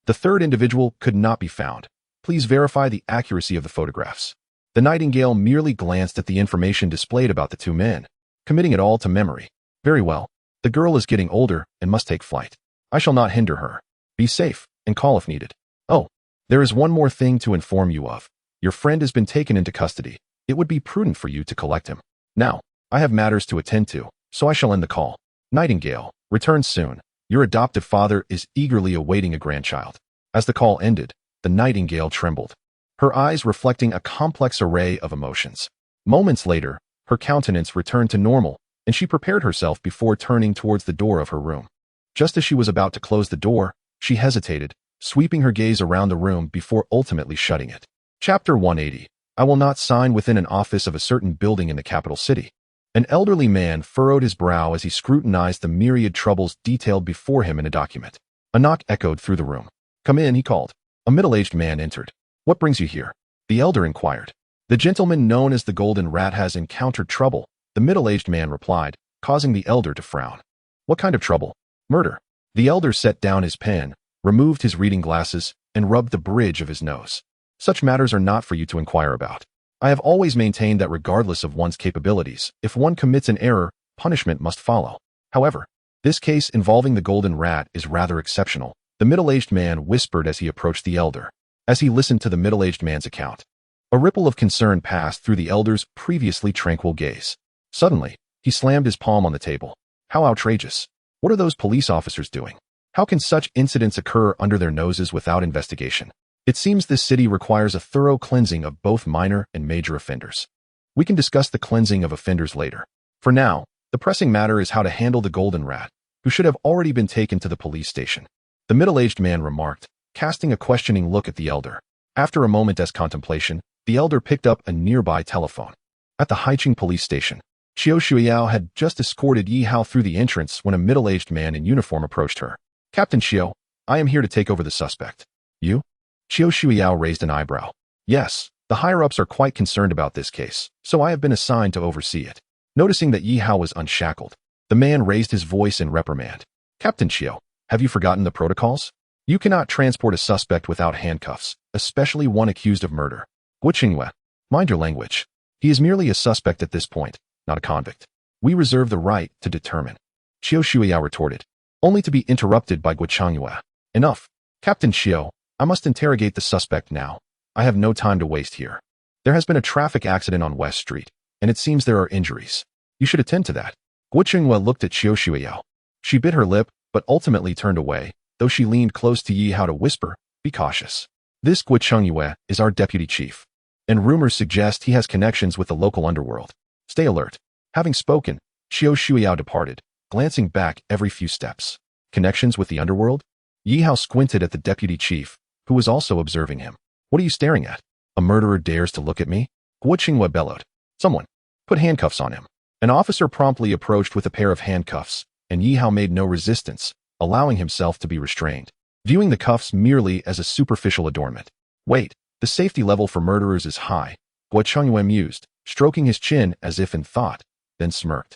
The third individual could not be found. Please verify the accuracy of the photographs. The Nightingale merely glanced at the information displayed about the 2 men, committing it all to memory. Very well. The girl is getting older and must take flight. I shall not hinder her. Be safe and call if needed. Oh, There is one more thing to inform you of. Your friend has been taken into custody. It would be prudent for you to collect him. Now, I have matters to attend to, so I shall end the call. Nightingale, return soon. Your adoptive father is eagerly awaiting a grandchild. As the call ended, the Nightingale trembled, her eyes reflecting a complex array of emotions. Moments later, her countenance returned to normal, and she prepared herself before turning towards the door of her room. Just as she was about to close the door, she hesitated, sweeping her gaze around the room before ultimately shutting it. Chapter 180. I will not sign within an office of a certain building in the capital city. An elderly man furrowed his brow as he scrutinized the myriad troubles detailed before him in a document. A knock echoed through the room. Come in, he called. A middle-aged man entered. What brings you here? The elder inquired. The gentleman known as the Golden Rat has encountered trouble, the middle-aged man replied, causing the elder to frown. What kind of trouble? Murder. The elder set down his pen, removed his reading glasses, and rubbed the bridge of his nose. Such matters are not for you to inquire about. I have always maintained that regardless of one's capabilities, if one commits an error, punishment must follow. However, this case involving the Golden Rat is rather exceptional, the middle-aged man whispered as he approached the elder. As he listened to the middle-aged man's account, a ripple of concern passed through the elder's previously tranquil gaze. Suddenly, he slammed his palm on the table. How outrageous! What are those police officers doing? How can such incidents occur under their noses without investigation? It seems this city requires a thorough cleansing of both minor and major offenders. We can discuss the cleansing of offenders later. For now, the pressing matter is how to handle the Golden Rat, who should have already been taken to the police station. The middle-aged man remarked, casting a questioning look at the elder. After a moment's contemplation, the elder picked up a nearby telephone. At the Haicheng police station, Qiu Shuiyao had just escorted Yi Hao through the entrance when a middle-aged man in uniform approached her. Captain Qiu, I am here to take over the suspect. You? Qiu Shuiyao raised an eyebrow. Yes, the higher-ups are quite concerned about this case, so I have been assigned to oversee it. Noticing that Yi Hao was unshackled, the man raised his voice in reprimand. Captain Qiu, have you forgotten the protocols? You cannot transport a suspect without handcuffs, especially one accused of murder. Guo Qingyue, mind your language. He is merely a suspect at this point, not a convict. We reserve the right to determine. Qiu Shuiyao retorted, only to be interrupted by Guo Qingyue. Enough. Captain Qiu, I must interrogate the suspect now. I have no time to waste here. There has been a traffic accident on West Street, and it seems there are injuries. You should attend to that. Guo Qingyue looked at Qiu Shuiyao. She bit her lip, but ultimately turned away, though she leaned close to Yi Hao to whisper, be cautious. This Guo Qingyue is our deputy chief, and rumors suggest he has connections with the local underworld. Stay alert. Having spoken, Qiu Shuiyao departed, glancing back every few steps. Connections with the underworld? Yi Hao squinted at the deputy chief, who was also observing him. What are you staring at? A murderer dares to look at me? Guo Qingyue bellowed. Someone, put handcuffs on him. An officer promptly approached with a pair of handcuffs, and Yi Hao made no resistance, allowing himself to be restrained, viewing the cuffs merely as a superficial adornment. Wait, the safety level for murderers is high, Guo Qingyue mused, stroking his chin as if in thought, then smirked.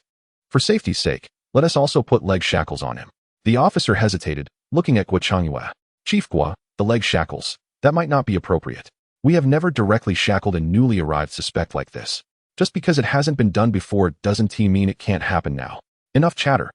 For safety's sake, let us also put leg shackles on him. The officer hesitated, looking at Guo Qingyue. Chief Guo, the leg shackles, that might not be appropriate. We have never directly shackled a newly arrived suspect like this. Just because it hasn't been done before doesn't mean it can't happen now. Enough chatter.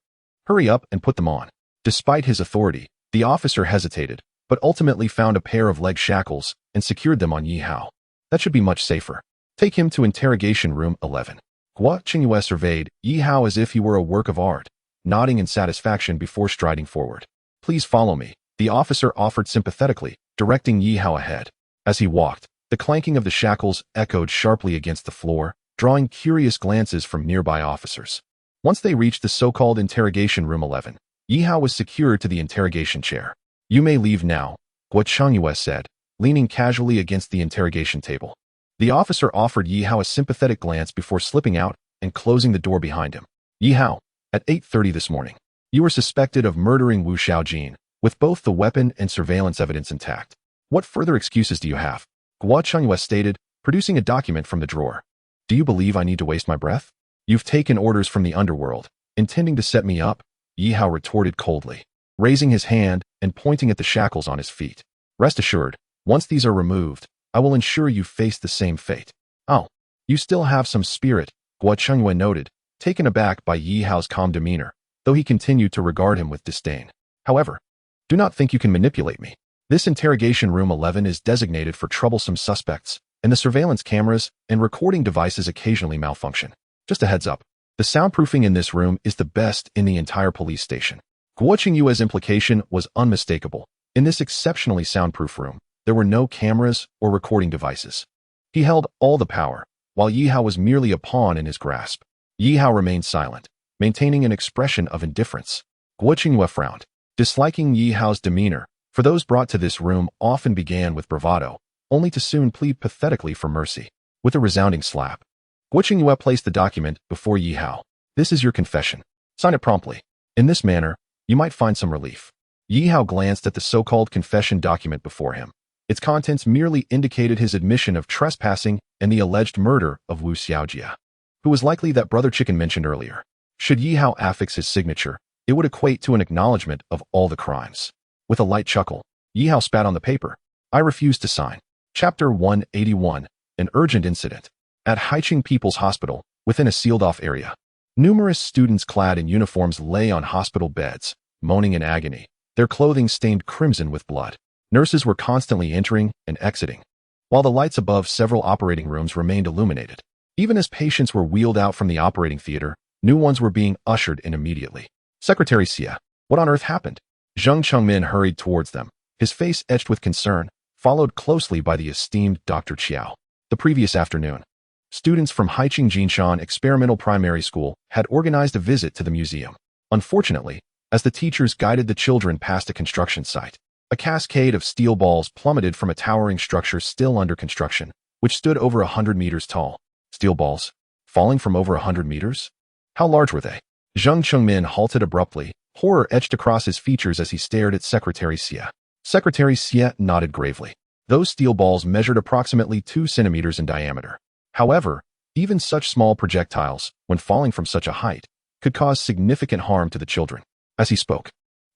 Hurry up and put them on. Despite his authority, the officer hesitated, but ultimately found a pair of leg shackles and secured them on Yi Hao. That should be much safer. Take him to interrogation room 11. Guo Qingyue surveyed Yi Hao as if he were a work of art, nodding in satisfaction before striding forward. Please follow me, the officer offered sympathetically, directing Yi Hao ahead. As he walked, the clanking of the shackles echoed sharply against the floor, drawing curious glances from nearby officers. Once they reached the so-called interrogation room 11, Yi Hao was secured to the interrogation chair. You may leave now, Guo Qingyue said, leaning casually against the interrogation table. The officer offered Yi Hao a sympathetic glance before slipping out and closing the door behind him. Yi Hao, at 8:30 this morning, you were suspected of murdering Wu Xiaojin, with both the weapon and surveillance evidence intact. What further excuses do you have? Guo Qingyue stated, producing a document from the drawer. Do you believe I need to waste my breath? You've taken orders from the underworld, intending to set me up, Yi Hao retorted coldly, raising his hand and pointing at the shackles on his feet. Rest assured, once these are removed, I will ensure you face the same fate. Oh, you still have some spirit, Guo Qingyue noted, taken aback by Yi Hao's calm demeanor, though he continued to regard him with disdain. However, do not think you can manipulate me. This interrogation room 11 is designated for troublesome suspects, and the surveillance cameras and recording devices occasionally malfunction. Just a heads up, the soundproofing in this room is the best in the entire police station. Guo Yue's implication was unmistakable. In this exceptionally soundproof room, there were no cameras or recording devices. He held all the power, while Yi Hao was merely a pawn in his grasp. Yi Hao remained silent, maintaining an expression of indifference. Guo Yue frowned, disliking Yi Hao's demeanor, for those brought to this room often began with bravado, only to soon plead pathetically for mercy. With a resounding slap, Guo Yue placed the document before Yi Hao. This is your confession. Sign it promptly. In this manner, you might find some relief. Yi Hao glanced at the so-called confession document before him. Its contents merely indicated his admission of trespassing and the alleged murder of Wu Xiaojia, who was likely that brother Chicken mentioned earlier. Should Yi Hao affix his signature, it would equate to an acknowledgement of all the crimes. With a light chuckle, Yi Hao spat on the paper. I refuse to sign. Chapter 181, An Urgent Incident. At Haiqing People's Hospital, within a sealed-off area, numerous students clad in uniforms lay on hospital beds, moaning in agony, their clothing stained crimson with blood. Nurses were constantly entering and exiting, while the lights above several operating rooms remained illuminated. Even as patients were wheeled out from the operating theater, new ones were being ushered in immediately. Secretary Xia, what on earth happened? Zheng Chengmin hurried towards them, his face etched with concern, followed closely by the esteemed Dr. Qiao. The previous afternoon, students from Haiqing Jinshan Experimental Primary School had organized a visit to the museum. Unfortunately, as the teachers guided the children past a construction site, a cascade of steel balls plummeted from a towering structure still under construction, which stood over 100 meters tall. Steel balls? Falling from over 100 meters? How large were they? Zheng Chengmin halted abruptly, horror etched across his features as he stared at Secretary Xia. Secretary Xia nodded gravely. Those steel balls measured approximately 2 centimeters in diameter. However, even such small projectiles, when falling from such a height, could cause significant harm to the children. As he spoke,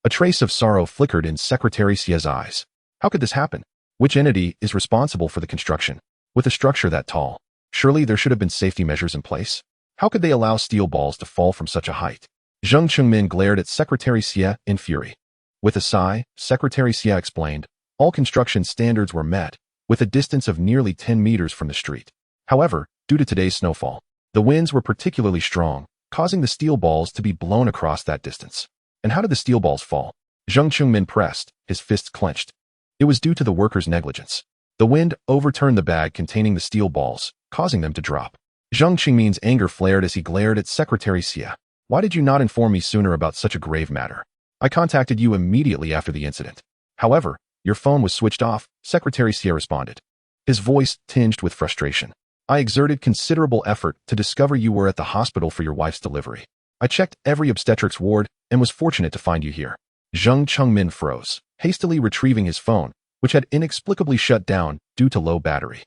a trace of sorrow flickered in Secretary Xia's eyes. How could this happen? Which entity is responsible for the construction? With a structure that tall, surely there should have been safety measures in place. How could they allow steel balls to fall from such a height? Zheng Chengmin glared at Secretary Xia in fury. With a sigh, Secretary Xia explained, all construction standards were met, with a distance of nearly 10 meters from the street. However, due to today's snowfall, the winds were particularly strong, causing the steel balls to be blown across that distance. And how did the steel balls fall? Zheng Chengmin pressed, his fists clenched. It was due to the workers' negligence. The wind overturned the bag containing the steel balls, causing them to drop. Zheng Chengmin's anger flared as he glared at Secretary Xia. Why did you not inform me sooner about such a grave matter? I contacted you immediately after the incident. However, your phone was switched off, Secretary Xia responded, his voice tinged with frustration. I exerted considerable effort to discover you were at the hospital for your wife's delivery. I checked every obstetrics ward and was fortunate to find you here. Zheng Chengmin froze, hastily retrieving his phone, which had inexplicably shut down due to low battery.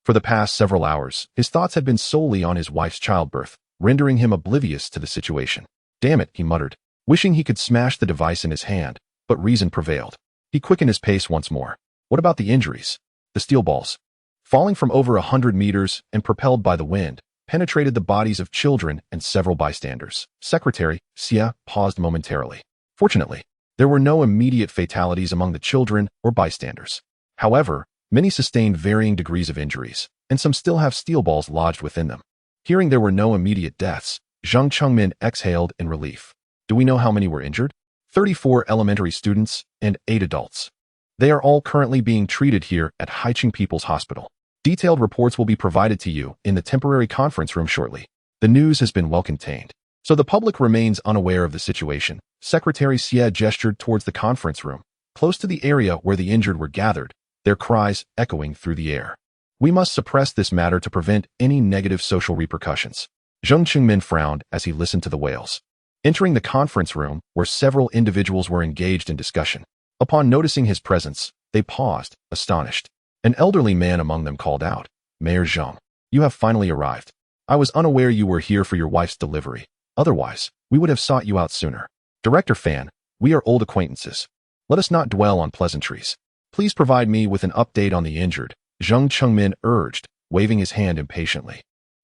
For the past several hours, his thoughts had been solely on his wife's childbirth, rendering him oblivious to the situation. Damn it, he muttered, wishing he could smash the device in his hand, but reason prevailed. He quickened his pace once more. What about the injuries? The steel balls, falling from over 100 meters and propelled by the wind, penetrated the bodies of children and several bystanders. Secretary Xia paused momentarily. Fortunately, there were no immediate fatalities among the children or bystanders. However, many sustained varying degrees of injuries, and some still have steel balls lodged within them. Hearing there were no immediate deaths, Zheng Chengmin exhaled in relief. Do we know how many were injured? 34 elementary students and 8 adults. They are all currently being treated here at Haiqing People's Hospital. Detailed reports will be provided to you in the temporary conference room shortly. The news has been well contained, so the public remains unaware of the situation. Secretary Xia gestured towards the conference room, close to the area where the injured were gathered, their cries echoing through the air. We must suppress this matter to prevent any negative social repercussions. Zheng Chengmin frowned as he listened to the wails. Entering the conference room, where several individuals were engaged in discussion, upon noticing his presence, they paused, astonished. An elderly man among them called out, Mayor Zheng, you have finally arrived. I was unaware you were here for your wife's delivery. Otherwise, we would have sought you out sooner. Director Fan, we are old acquaintances. Let us not dwell on pleasantries. Please provide me with an update on the injured, Zheng Chengmin urged, waving his hand impatiently.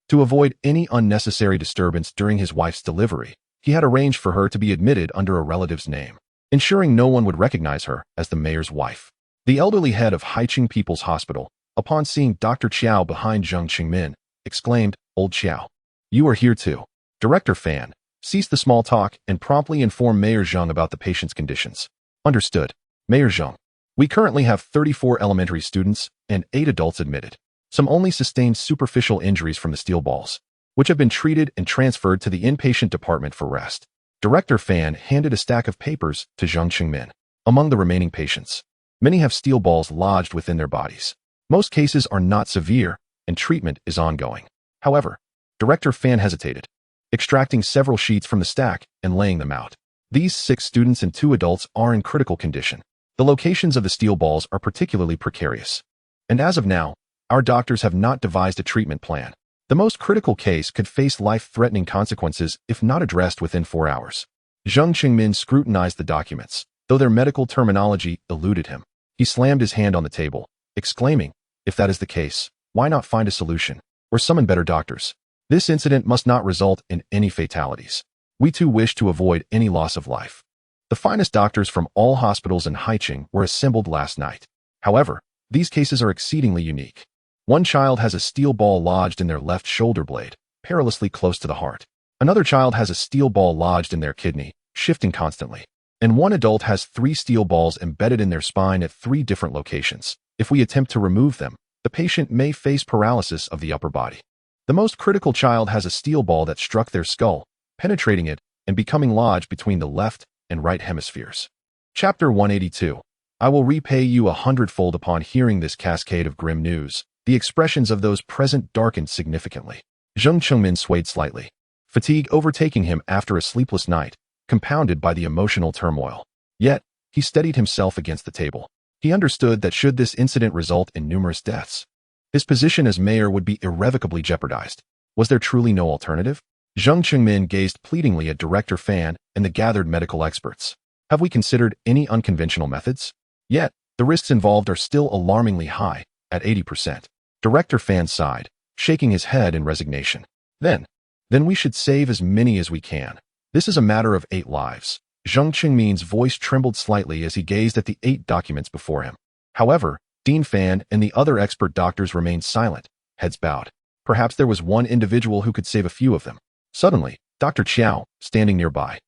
To avoid any unnecessary disturbance during his wife's delivery, he had arranged for her to be admitted under a relative's name, ensuring no one would recognize her as the mayor's wife. The elderly head of Haiqing People's Hospital, upon seeing Dr. Qiao behind Zheng Qingmin, exclaimed, "Old Qiao, you are here too." Director Fan ceased the small talk and promptly informed Mayor Zheng about the patient's conditions. Understood. Mayor Zheng. We currently have 34 elementary students and 8 adults admitted. Some only sustained superficial injuries from the steel balls, which have been treated and transferred to the inpatient department for rest. Director Fan handed a stack of papers to Zheng Qingmin. Among the remaining patients, many have steel balls lodged within their bodies. Most cases are not severe, and treatment is ongoing. However, Director Fan hesitated, extracting several sheets from the stack and laying them out. These 6 students and 2 adults are in critical condition. The locations of the steel balls are particularly precarious. And as of now, our doctors have not devised a treatment plan. The most critical case could face life-threatening consequences if not addressed within 4 hours. Zheng Qingmin scrutinized the documents, though their medical terminology eluded him. He slammed his hand on the table, exclaiming, "If that is the case, why not find a solution, or summon better doctors? This incident must not result in any fatalities. We too wish to avoid any loss of life." The finest doctors from all hospitals in Haiqing were assembled last night. However, these cases are exceedingly unique. One child has a steel ball lodged in their left shoulder blade, perilously close to the heart. Another child has a steel ball lodged in their kidney, shifting constantly. And one adult has 3 steel balls embedded in their spine at 3 different locations. If we attempt to remove them, the patient may face paralysis of the upper body. The most critical child has a steel ball that struck their skull, penetrating it and becoming lodged between the left and right hemispheres. Chapter 182. I will repay you 100-fold upon hearing this cascade of grim news. The expressions of those present darkened significantly. Zheng Qingmin swayed slightly, fatigue overtaking him after a sleepless night, compounded by the emotional turmoil. Yet, he steadied himself against the table. He understood that should this incident result in numerous deaths, his position as mayor would be irrevocably jeopardized. Was there truly no alternative? Zheng Qingmin gazed pleadingly at Director Fan and the gathered medical experts. Have we considered any unconventional methods? Yet, the risks involved are still alarmingly high, at 80%. Director Fan sighed, shaking his head in resignation. Then we should save as many as we can. This is a matter of 8 lives. Zheng Qingmin's voice trembled slightly as he gazed at the 8 documents before him. However, Dean Fan and the other expert doctors remained silent, heads bowed. Perhaps there was one individual who could save a few of them. Suddenly, Dr. Qiao, standing nearby,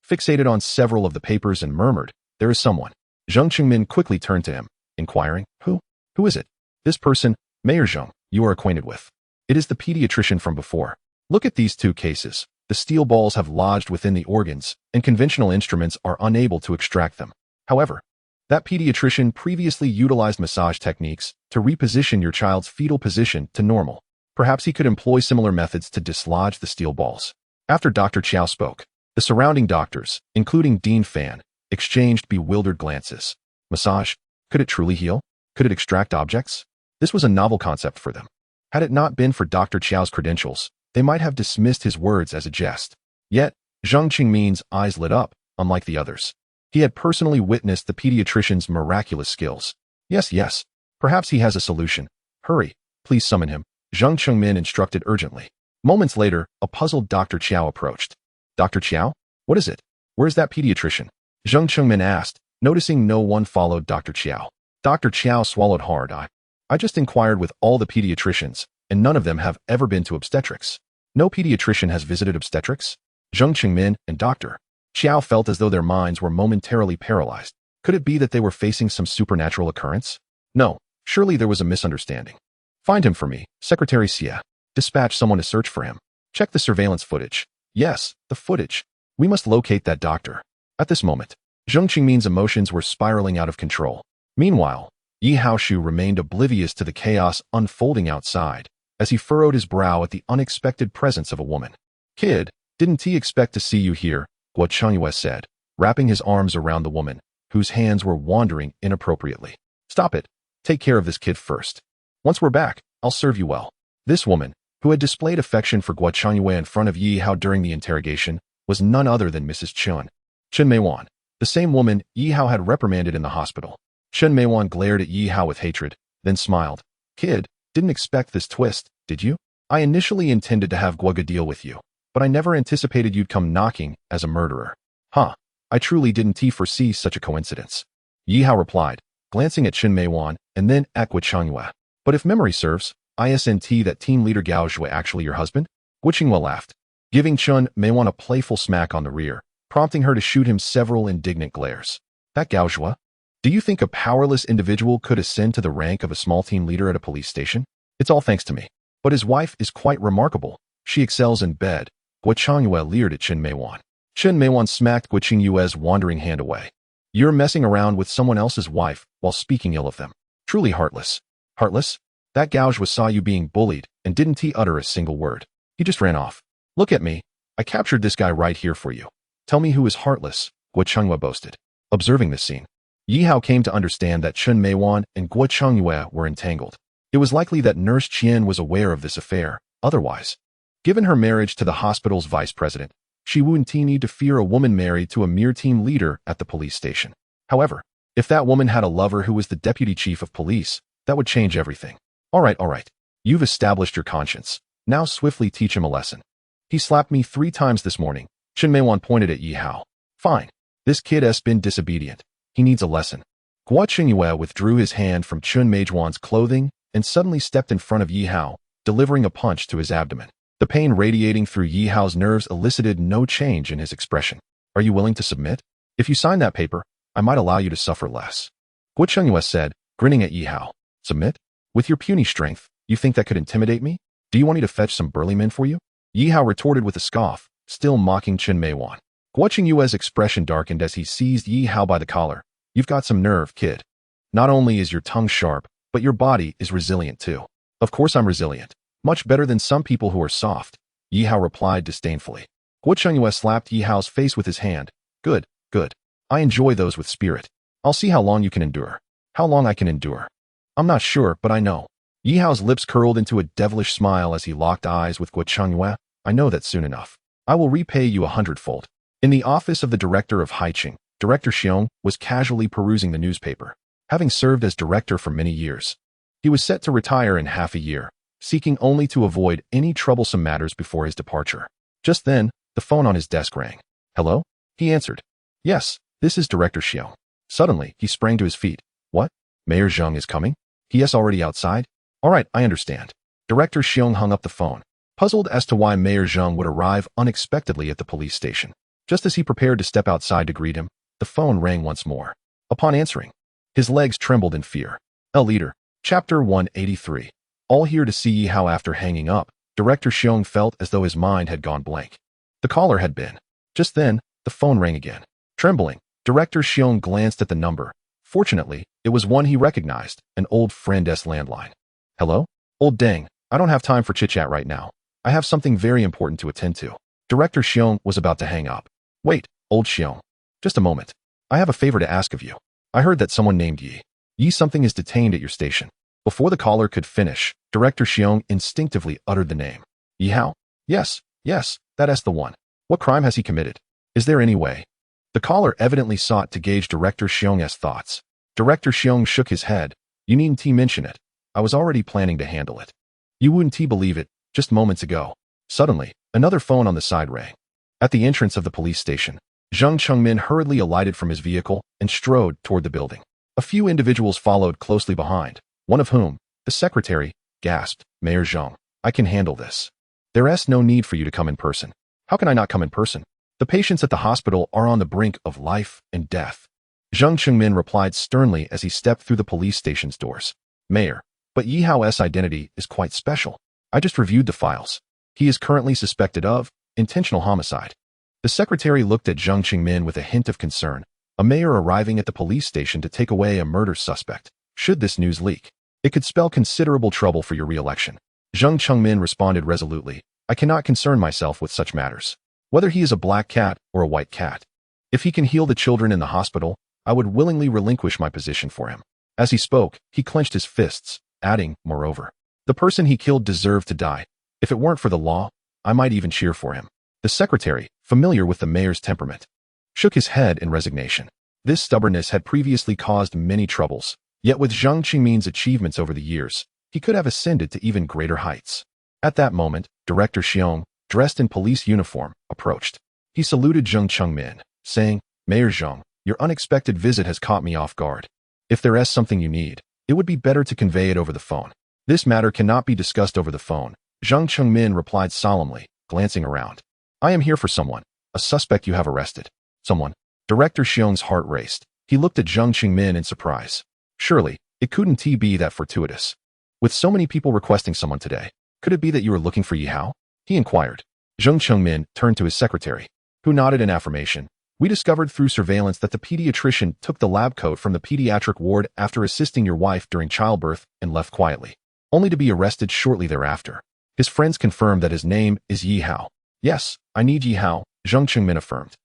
fixated on several of the papers and murmured, "There is someone." Zheng Qingmin quickly turned to him, inquiring, Who is it?" "This person, Mayor Zheng, you are acquainted with. It is the pediatrician from before. Look at these 2 cases. The steel balls have lodged within the organs, and conventional instruments are unable to extract them. However, that pediatrician previously utilized massage techniques to reposition your child's fetal position to normal. Perhaps he could employ similar methods to dislodge the steel balls." After Dr. Qiao spoke, the surrounding doctors, including Dean Fan, exchanged bewildered glances. Massage? Could it truly heal? Could it extract objects? This was a novel concept for them. Had it not been for Dr. Qiao's credentials, they might have dismissed his words as a jest. Yet, Zheng Qingmin's eyes lit up, unlike the others. He had personally witnessed the pediatrician's miraculous skills. Yes, perhaps he has a solution. Hurry, please summon him, Zheng Qingmin instructed urgently. Moments later, a puzzled Dr. Qiao approached. "Dr. Qiao? What is it? Where is that pediatrician?" Zheng Qingmin asked, noticing no one followed Dr. Qiao. Dr. Qiao swallowed hard. I just inquired with all the pediatricians, and none of them have ever been to obstetrics. No pediatrician has visited obstetrics? Zheng Qingmin and Dr. Qiao felt as though their minds were momentarily paralyzed. Could it be that they were facing some supernatural occurrence? No, surely there was a misunderstanding. "Find him for me, Secretary Xie. Dispatch someone to search for him. Check the surveillance footage." Yes, the footage. We must locate that doctor. At this moment, Zheng Qingmin's emotions were spiraling out of control. Meanwhile, Yi Haoshu remained oblivious to the chaos unfolding outside, as he furrowed his brow at the unexpected presence of a woman. "Kid, didn't he expect to see you here?" Guo Chunyue said, wrapping his arms around the woman, whose hands were wandering inappropriately. "Stop it. Take care of this kid first. Once we're back, I'll serve you well." This woman, who had displayed affection for Guo Chunyue in front of Yi Hao during the interrogation, was none other than Mrs. Chen Meiwan, the same woman Yi Hao had reprimanded in the hospital. Chen Meiwan glared at Yi Hao with hatred, then smiled. "Kid, didn't expect this twist, did you? I initially intended to have Guoga deal with you, but I never anticipated you'd come knocking as a murderer." "Huh, I truly didn't foresee such a coincidence," Yi Hao replied, glancing at Chen Meiwan and then at Guo Chengyue. But if memory serves, isn't that team leader Gao Zhui actually your husband? Guo Chengyue laughed, giving Chen Meiwan a playful smack on the rear, prompting her to shoot him several indignant glares. That Gao Zhui? Do you think a powerless individual could ascend to the rank of a small team leader at a police station? It's all thanks to me. But his wife is quite remarkable. She excels in bed. Guo Chengyue leered at Chen Meiwan. Chen Meiwan smacked Guo Chengyue's wandering hand away. You're messing around with someone else's wife while speaking ill of them. Truly heartless. Heartless? That Gao Zhui saw you being bullied and didn't he utter a single word. He just ran off. Look at me. I captured this guy right here for you. Tell me who is heartless, Guo Chengyue boasted. Observing this scene, Yi Hao came to understand that Chen Meiwan and Guo Chengyue were entangled. It was likely that Nurse Qian was aware of this affair. Otherwise, given her marriage to the hospital's vice president, she wouldn't need to fear a woman married to a mere team leader at the police station. However, if that woman had a lover who was the deputy chief of police, that would change everything. All right. You've established your conscience. Now swiftly teach him a lesson. He slapped me 3 times this morning. Chen Meiwan pointed at Yi Hao. Fine. This kid has been disobedient. He needs a lesson. Guo Chengyue withdrew his hand from Chen Meiwan's clothing and suddenly stepped in front of Yi Hao, delivering a punch to his abdomen. The pain radiating through Yi Hao's nerves elicited no change in his expression. Are you willing to submit? If you sign that paper, I might allow you to suffer less. Guo Chengyue said, grinning at Yi Hao. Submit? With your puny strength, you think that could intimidate me? Do you want me to fetch some burly men for you? Yi Hao retorted with a scoff, still mocking Chen Meiwan. Guo Chengyue's expression darkened as he seized Yi Hao by the collar. You've got some nerve, kid. Not only is your tongue sharp, but your body is resilient too. Of course I'm resilient. Much better than some people who are soft, Yi Hao replied disdainfully. Guo Chengyue slapped Yi Hao's face with his hand. Good. I enjoy those with spirit. I'll see how long you can endure. How long I can endure. I'm not sure, but I know. Yi Hao's lips curled into a devilish smile as he locked eyes with Guo Chengyue. I know that soon enough. I will repay you 100-fold. In the office of the director of Haiqing, Director Xiong was casually perusing the newspaper. Having served as director for many years, he was set to retire in half a year, seeking only to avoid any troublesome matters before his departure. Just then, the phone on his desk rang. Hello? He answered. Yes, this is Director Xiong. Suddenly, he sprang to his feet. What? Mayor Zheng is coming? He is already outside? All right, I understand. Director Xiong hung up the phone, puzzled as to why Mayor Zheng would arrive unexpectedly at the police station. Just as he prepared to step outside to greet him, the phone rang once more. Upon answering, his legs trembled in fear. Leader, Chapter 183. All here to see Yi Hao. After hanging up, Director Xiong felt as though his mind had gone blank. The caller had been. Just then, the phone rang again. Trembling, Director Xiong glanced at the number. Fortunately, it was one he recognized, an old friend's landline. Hello? Old Deng, I don't have time for chit-chat right now. I have something very important to attend to. Director Xiong was about to hang up. Wait, old Xiong. Just a moment. I have a favor to ask of you. I heard that someone named Yi something is detained at your station. Before the caller could finish, Director Xiong instinctively uttered the name. Yi Hao? Yes, that is the one. What crime has he committed? Is there any way? The caller evidently sought to gauge Director Xiong's thoughts. Director Xiong shook his head. You needn't mention it. I was already planning to handle it. You wouldn't believe it, just moments ago. Suddenly, another phone on the side rang. At the entrance of the police station, Zheng Chengmin hurriedly alighted from his vehicle and strode toward the building. A few individuals followed closely behind, one of whom, the secretary, gasped, Mayor Zheng, I can handle this. There is no need for you to come in person. How can I not come in person? The patients at the hospital are on the brink of life and death. Zheng Chengmin replied sternly as he stepped through the police station's doors. Mayor, but Yi Hao's identity is quite special. I just reviewed the files. He is currently suspected of intentional homicide. The secretary looked at Zheng Chengmin with a hint of concern. A mayor arriving at the police station to take away a murder suspect. Should this news leak, it could spell considerable trouble for your re-election. Zheng Chengmin responded resolutely. I cannot concern myself with such matters. Whether he is a black cat or a white cat. If he can heal the children in the hospital, I would willingly relinquish my position for him. As he spoke, he clenched his fists, adding, moreover, the person he killed deserved to die. If it weren't for the law, I might even cheer for him. The secretary, familiar with the mayor's temperament, shook his head in resignation. This stubbornness had previously caused many troubles, yet with Zheng Chengmin's achievements over the years, he could have ascended to even greater heights. At that moment, Director Xiong, dressed in police uniform, approached. He saluted Zheng Chengmin, saying, Mayor Zheng, your unexpected visit has caught me off guard. If there is something you need, it would be better to convey it over the phone. This matter cannot be discussed over the phone, Zhang Chengmin replied solemnly, glancing around. I am here for someone, a suspect you have arrested. Someone? Director Xiong's heart raced. He looked at Zhang Chengmin in surprise. Surely, it couldn't be that fortuitous. With so many people requesting someone today, could it be that you are looking for Yi Hao? He inquired. Zhang Chengmin turned to his secretary, who nodded in affirmation. We discovered through surveillance that the pediatrician took the lab coat from the pediatric ward after assisting your wife during childbirth and left quietly, only to be arrested shortly thereafter. His friends confirmed that his name is Yi Hao. Yes, I need Yi Hao, Zhang Chengmin affirmed.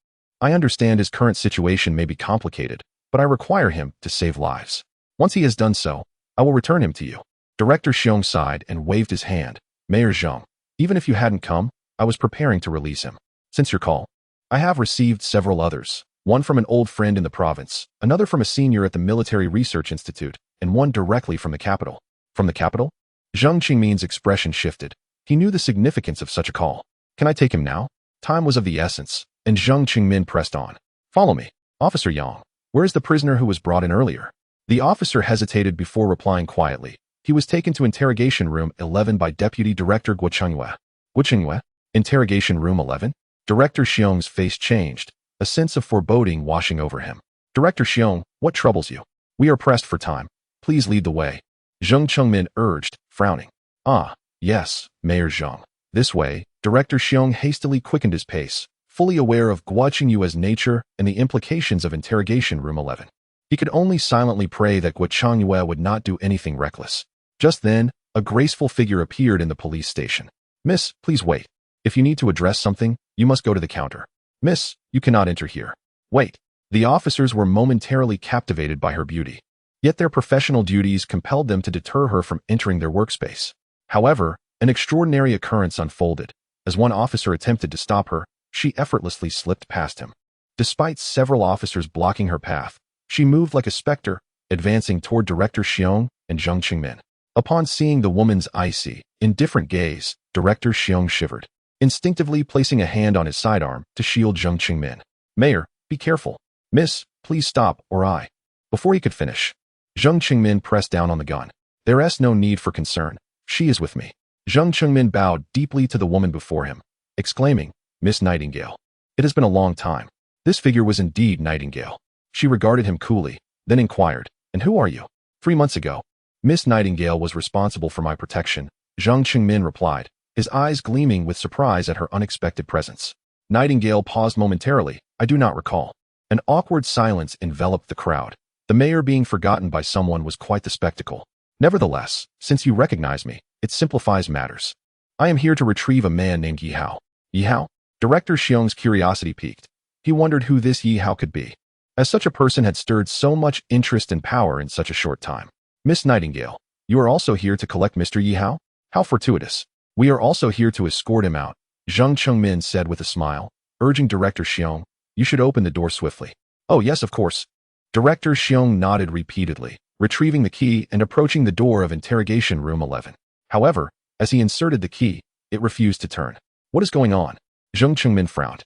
I understand his current situation may be complicated, but I require him to save lives. Once he has done so, I will return him to you. Director Xiong sighed and waved his hand. Mayor Zhang, even if you hadn't come, I was preparing to release him. Since your call, I have received several others, one from an old friend in the province, another from a senior at the Military Research Institute, and one directly from the capital. From the capital? Zhang Qingmin's expression shifted. He knew the significance of such a call. Can I take him now? Time was of the essence, and Zhang Qingmin pressed on. Follow me. Officer Yang, where is the prisoner who was brought in earlier? The officer hesitated before replying quietly. He was taken to Interrogation Room 11 by Deputy Director Guo Chengyue. Guo Chengyue? Interrogation Room 11? Director Xiong's face changed, a sense of foreboding washing over him. Director Xiong, what troubles you? We are pressed for time. Please lead the way. Zhang Chengmin urged, frowning. Ah, yes, Mayor Zhang. This way. Director Xiong hastily quickened his pace, fully aware of Guo Chengyue's nature and the implications of Interrogation Room 11. He could only silently pray that Guo Chengyue would not do anything reckless. Just then, a graceful figure appeared in the police station. Miss, please wait. If you need to address something, you must go to the counter. Miss, you cannot enter here. Wait. The officers were momentarily captivated by her beauty. Yet their professional duties compelled them to deter her from entering their workspace. However, an extraordinary occurrence unfolded. As one officer attempted to stop her, she effortlessly slipped past him. Despite several officers blocking her path, she moved like a specter, advancing toward Director Xiong and Zhang Qingmin. Upon seeing the woman's icy, indifferent gaze, Director Xiong shivered, instinctively placing a hand on his sidearm to shield Zhang Qingmin. Mayor, be careful. Miss, please stop, or I. Before he could finish, Zhang Qingmin pressed down on the gun. There is no need for concern. She is with me. Zhang Chengmin bowed deeply to the woman before him, exclaiming, Miss Nightingale. It has been a long time. This figure was indeed Nightingale. She regarded him coolly, then inquired, and who are you? 3 months ago, Miss Nightingale was responsible for my protection, Zhang Chengmin replied, his eyes gleaming with surprise at her unexpected presence. Nightingale paused momentarily. I do not recall. An awkward silence enveloped the crowd. The mayor being forgotten by someone was quite the spectacle. Nevertheless, since you recognize me, it simplifies matters. I am here to retrieve a man named Yi Hao. Yi Hao? Director Xiong's curiosity piqued. He wondered who this Yi Hao could be, as such a person had stirred so much interest and power in such a short time. Miss Nightingale, you are also here to collect Mr. Yi Hao? How fortuitous. We are also here to escort him out, Zhang Chengmin said with a smile, urging Director Xiong, you should open the door swiftly. Oh yes, of course. Director Xiong nodded repeatedly, retrieving the key and approaching the door of Interrogation Room 11. However, as he inserted the key, it refused to turn. What is going on? Zhang Chengmin frowned.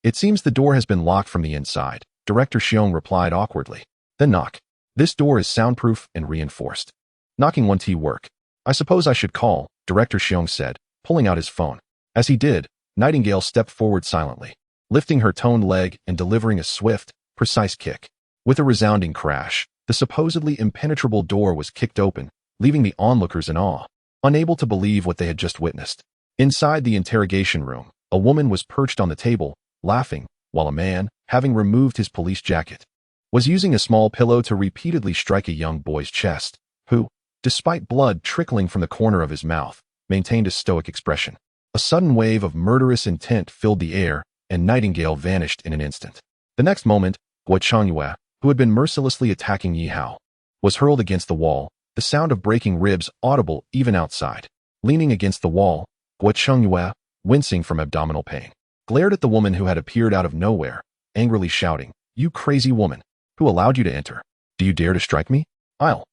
It seems the door has been locked from the inside, Director Xiong replied awkwardly. Then knock. This door is soundproof and reinforced. Knocking won't work. I suppose I should call, Director Xiong said, pulling out his phone. As he did, Nightingale stepped forward silently, lifting her toned leg and delivering a swift, precise kick. With a resounding crash, the supposedly impenetrable door was kicked open, leaving the onlookers in awe, unable to believe what they had just witnessed. Inside the interrogation room, a woman was perched on the table, laughing, while a man, having removed his police jacket, was using a small pillow to repeatedly strike a young boy's chest, who, despite blood trickling from the corner of his mouth, maintained a stoic expression. A sudden wave of murderous intent filled the air, and Nightingale vanished in an instant. The next moment, Guo Chengyue, who had been mercilessly attacking Yi Hao, was hurled against the wall, the sound of breaking ribs audible even outside. Leaning against the wall, Guo Chengyue, wincing from abdominal pain, glared at the woman who had appeared out of nowhere, angrily shouting, You crazy woman! Who allowed you to enter? Do you dare to strike me? I'll...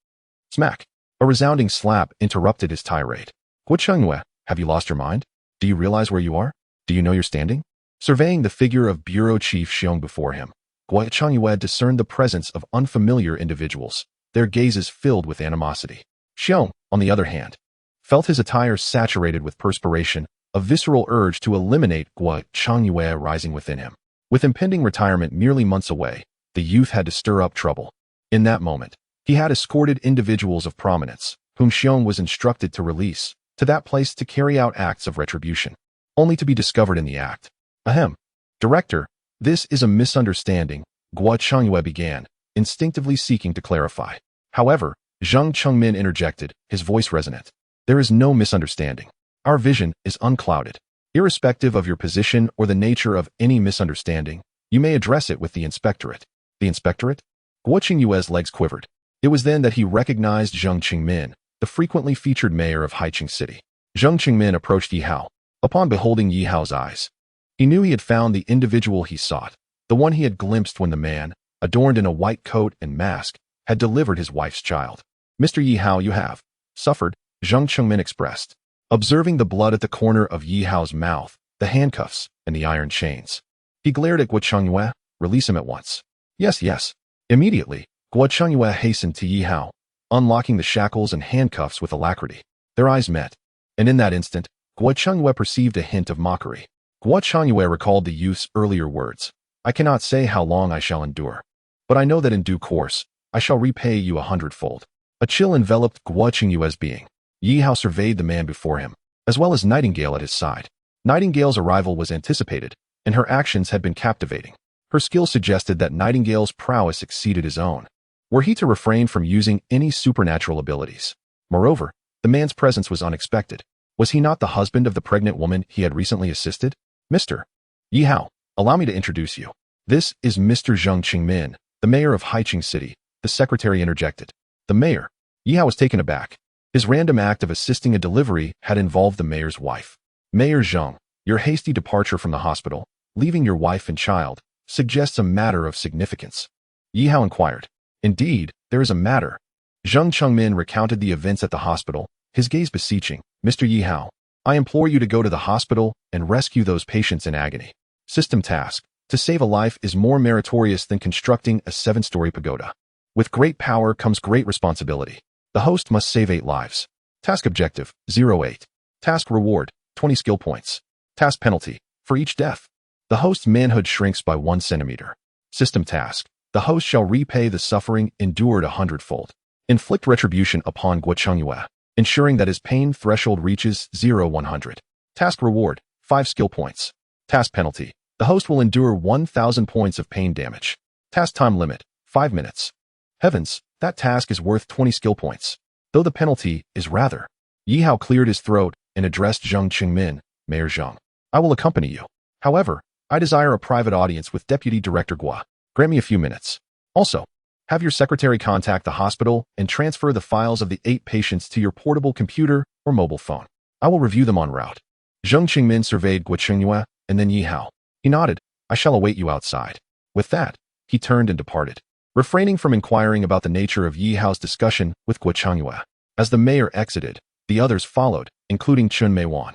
Smack! A resounding slap interrupted his tirade. Guo Chengyue, have you lost your mind? Do you realize where you are? Do you know you're standing? Surveying the figure of Bureau Chief Xiong before him, Guo Changyue discerned the presence of unfamiliar individuals, their gazes filled with animosity. Xiong, on the other hand, felt his attire saturated with perspiration, a visceral urge to eliminate Guo Changyue rising within him. With impending retirement merely months away, the youth had to stir up trouble. In that moment, he had escorted individuals of prominence, whom Xiong was instructed to release, to that place to carry out acts of retribution, only to be discovered in the act. Ahem. Director, this is a misunderstanding, Guo Changyue began, instinctively seeking to clarify. However, Zhang Chengmin interjected, his voice resonant. There is no misunderstanding. Our vision is unclouded. Irrespective of your position or the nature of any misunderstanding, you may address it with the inspectorate. The inspectorate? Guo Qingyue's legs quivered. It was then that he recognized Zhang Qingmin, the frequently featured mayor of Haiqing City. Zhang Qingmin approached Yi Hao. Upon beholding Yi Hao's eyes, he knew he had found the individual he sought, the one he had glimpsed when the man, adorned in a white coat and mask, had delivered his wife's child. Mr. Yi Hao, you have suffered, Zhang Chengmin expressed, observing the blood at the corner of Yi Hao's mouth, the handcuffs, and the iron chains. He glared at Guo Changyue. Release him at once. Yes, yes. Immediately, Guo Changyue hastened to Yi Hao, unlocking the shackles and handcuffs with alacrity. Their eyes met, and in that instant, Guo Changyue perceived a hint of mockery. Guo Changyue recalled the youth's earlier words. I cannot say how long I shall endure, but I know that in due course, I shall repay you 100-fold. A chill enveloped Guo Qingyue's being. Yi Hao surveyed the man before him, as well as Nightingale at his side. Nightingale's arrival was anticipated, and her actions had been captivating. Her skill suggested that Nightingale's prowess exceeded his own, were he to refrain from using any supernatural abilities. Moreover, the man's presence was unexpected. Was he not the husband of the pregnant woman he had recently assisted? Mr. Yi Hao, allow me to introduce you. This is Mr. Zhang Qingmin, the mayor of Haiqing City, the secretary interjected. The mayor? Yi Hao was taken aback. His random act of assisting a delivery had involved the mayor's wife. Mayor Zhang, your hasty departure from the hospital, leaving your wife and child, suggests a matter of significance. Yi Hao inquired. Indeed, there is a matter. Zhang Chengmin recounted the events at the hospital, his gaze beseeching. Mr. Yi Hao, I implore you to go to the hospital and rescue those patients in agony. System task. To save a life is more meritorious than constructing a 7-story pagoda. With great power comes great responsibility. The host must save 8 lives. Task objective, 08. Task reward, 20 skill points. Task penalty, for each death, the host's manhood shrinks by 1 centimeter. System task, the host shall repay the suffering endured 100-fold. Inflict retribution upon Guo Changyue, ensuring that his pain threshold reaches 100. Task reward, 5 skill points. Task penalty, the host will endure 1,000 points of pain damage. Task time limit, 5 minutes. Heavens, that task is worth 20 skill points. Though the penalty is rather. Yi Hao cleared his throat and addressed Zhang Qingmin. Mayor Zhang, I will accompany you. However, I desire a private audience with Deputy Director Guo. Grant me a few minutes. Also, have your secretary contact the hospital and transfer the files of the 8 patients to your portable computer or mobile phone. I will review them en route. Zhang Qingmin surveyed Guo Qingyue and then Yi Hao. He nodded. I shall await you outside. With that, he turned and departed, refraining from inquiring about the nature of Yi Hao's discussion with Guo Changyue. As the mayor exited, the others followed, including Chun Meiwan,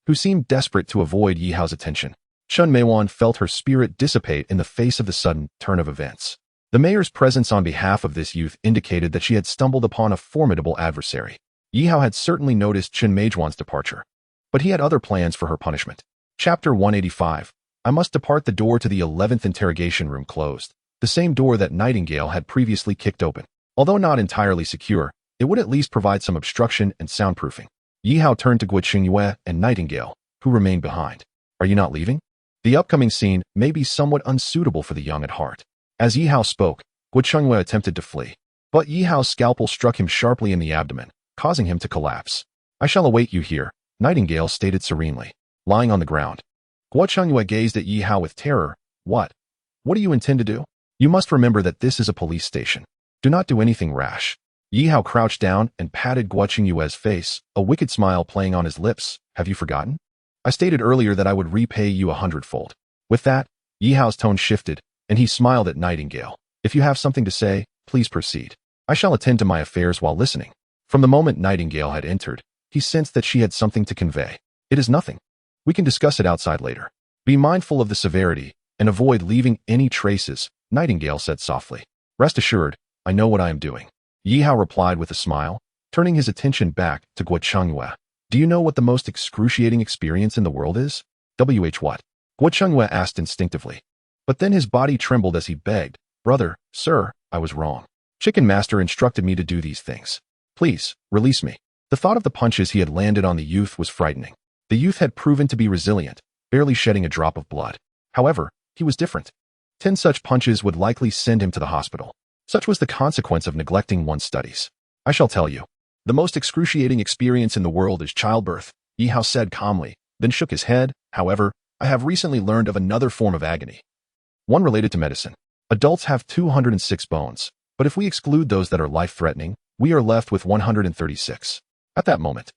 who seemed desperate to avoid Yi Hao's attention. Chun Meiwan felt her spirit dissipate in the face of the sudden turn of events. The mayor's presence on behalf of this youth indicated that she had stumbled upon a formidable adversary. Yi Hao had certainly noticed Chun Meiwan's departure, but he had other plans for her punishment. Chapter 185. I must depart. The door to the 11th interrogation room closed, the same door that Nightingale had previously kicked open. Although not entirely secure, it would at least provide some obstruction and soundproofing. Yi Hao turned to Guo Qingyue and Nightingale, who remained behind. Are you not leaving? The upcoming scene may be somewhat unsuitable for the young at heart. As Yi Hao spoke, Guo Qingyue attempted to flee, but Yi Hao's scalpel struck him sharply in the abdomen, causing him to collapse. I shall await you here, Nightingale stated serenely, lying on the ground. Guo Qingyue gazed at Yi Hao with terror. What? What do you intend to do? You must remember that this is a police station. Do not do anything rash. Yi Hao crouched down and patted Guo Qingyue's face, a wicked smile playing on his lips. Have you forgotten? I stated earlier that I would repay you 100-fold. With that, Yi Hao's tone shifted, and he smiled at Nightingale. If you have something to say, please proceed. I shall attend to my affairs while listening. From the moment Nightingale had entered, he sensed that she had something to convey. It is nothing. We can discuss it outside later. Be mindful of the severity, and avoid leaving any traces, Nightingale said softly. Rest assured, I know what I am doing. Yi Hao replied with a smile, turning his attention back to Guo Chengyue. Do you know what the most excruciating experience in the world is? What? Guo Chengyue asked instinctively. But then his body trembled as he begged, Brother, sir, I was wrong. Chicken Master instructed me to do these things. Please, release me. The thought of the punches he had landed on the youth was frightening. The youth had proven to be resilient, barely shedding a drop of blood. However, he was different. 10 such punches would likely send him to the hospital. Such was the consequence of neglecting one's studies. I shall tell you. The most excruciating experience in the world is childbirth, Yi Hao said calmly, then shook his head. However, I have recently learned of another form of agony. One related to medicine. Adults have 206 bones, but if we exclude those that are life-threatening, we are left with 136. At that moment,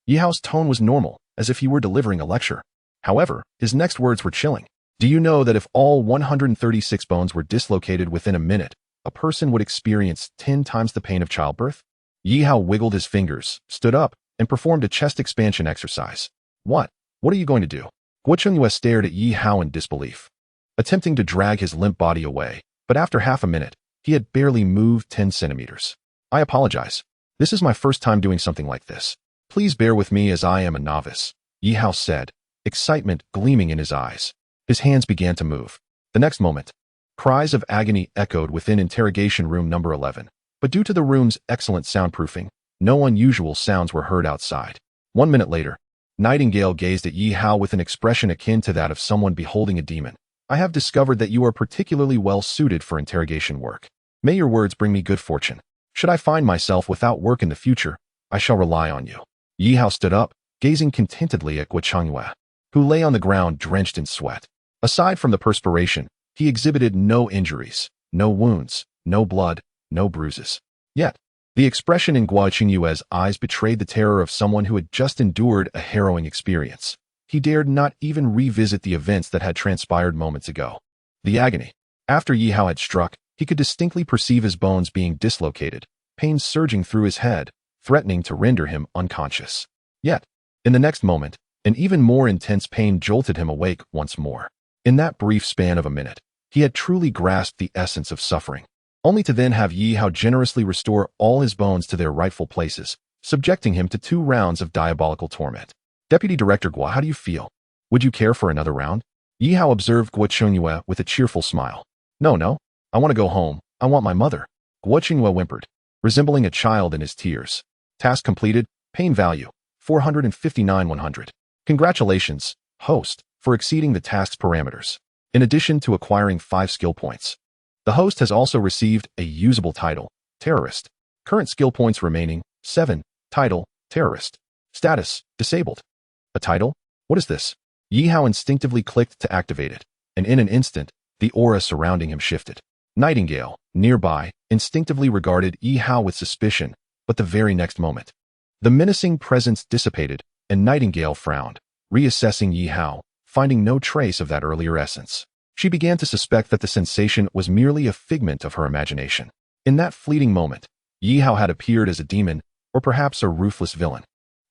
Yi Hao's tone was normal, as if he were delivering a lecture. However, his next words were chilling. Do you know that if all 136 bones were dislocated within a minute, a person would experience 10 times the pain of childbirth? Yi Hao wiggled his fingers, stood up, and performed a chest expansion exercise. What? What are you going to do? Guo Chengyue stared at Yi Hao in disbelief, attempting to drag his limp body away, but after half a minute, he had barely moved 10 centimeters. I apologize. This is my first time doing something like this. Please bear with me as I am a novice, Yi Hao said, excitement gleaming in his eyes. His hands began to move. The next moment, cries of agony echoed within interrogation room number 11. But due to the room's excellent soundproofing, no unusual sounds were heard outside. 1 minute later, Nightingale gazed at Yi Hao with an expression akin to that of someone beholding a demon. I have discovered that you are particularly well suited for interrogation work. May your words bring me good fortune. Should I find myself without work in the future, I shall rely on you. Yi Hao stood up, gazing contentedly at Guo Chengyue, who lay on the ground drenched in sweat. Aside from the perspiration, he exhibited no injuries, no wounds, no blood, no bruises. Yet, the expression in Guo Chengyue's eyes betrayed the terror of someone who had just endured a harrowing experience. He dared not even revisit the events that had transpired moments ago. The agony. After Yi Hao had struck, he could distinctly perceive his bones being dislocated, pain surging through his head, threatening to render him unconscious. Yet, in the next moment, an even more intense pain jolted him awake once more. In that brief span of a minute, he had truly grasped the essence of suffering, only to then have Yi Hao generously restore all his bones to their rightful places, subjecting him to 2 rounds of diabolical torment. Deputy Director Guo, how do you feel? Would you care for another round? Yi Hao observed Guo Chengyue with a cheerful smile. No, I want to go home. I want my mother. Guo Chengyue whimpered, resembling a child in his tears. Task completed, pain value, 459,100. Congratulations, host, for exceeding the task's parameters. In addition to acquiring 5 skill points, the host has also received a usable title, Terrorist. Current skill points remaining, 7. Title, Terrorist. Status, Disabled. A title? What is this? Yi Hao instinctively clicked to activate it, and in an instant, the aura surrounding him shifted. Nightingale, nearby, instinctively regarded Yi Hao with suspicion, but the very next moment, the menacing presence dissipated, and Nightingale frowned, reassessing Yi Hao, finding no trace of that earlier essence. She began to suspect that the sensation was merely a figment of her imagination. In that fleeting moment, Yi Hao had appeared as a demon, or perhaps a ruthless villain.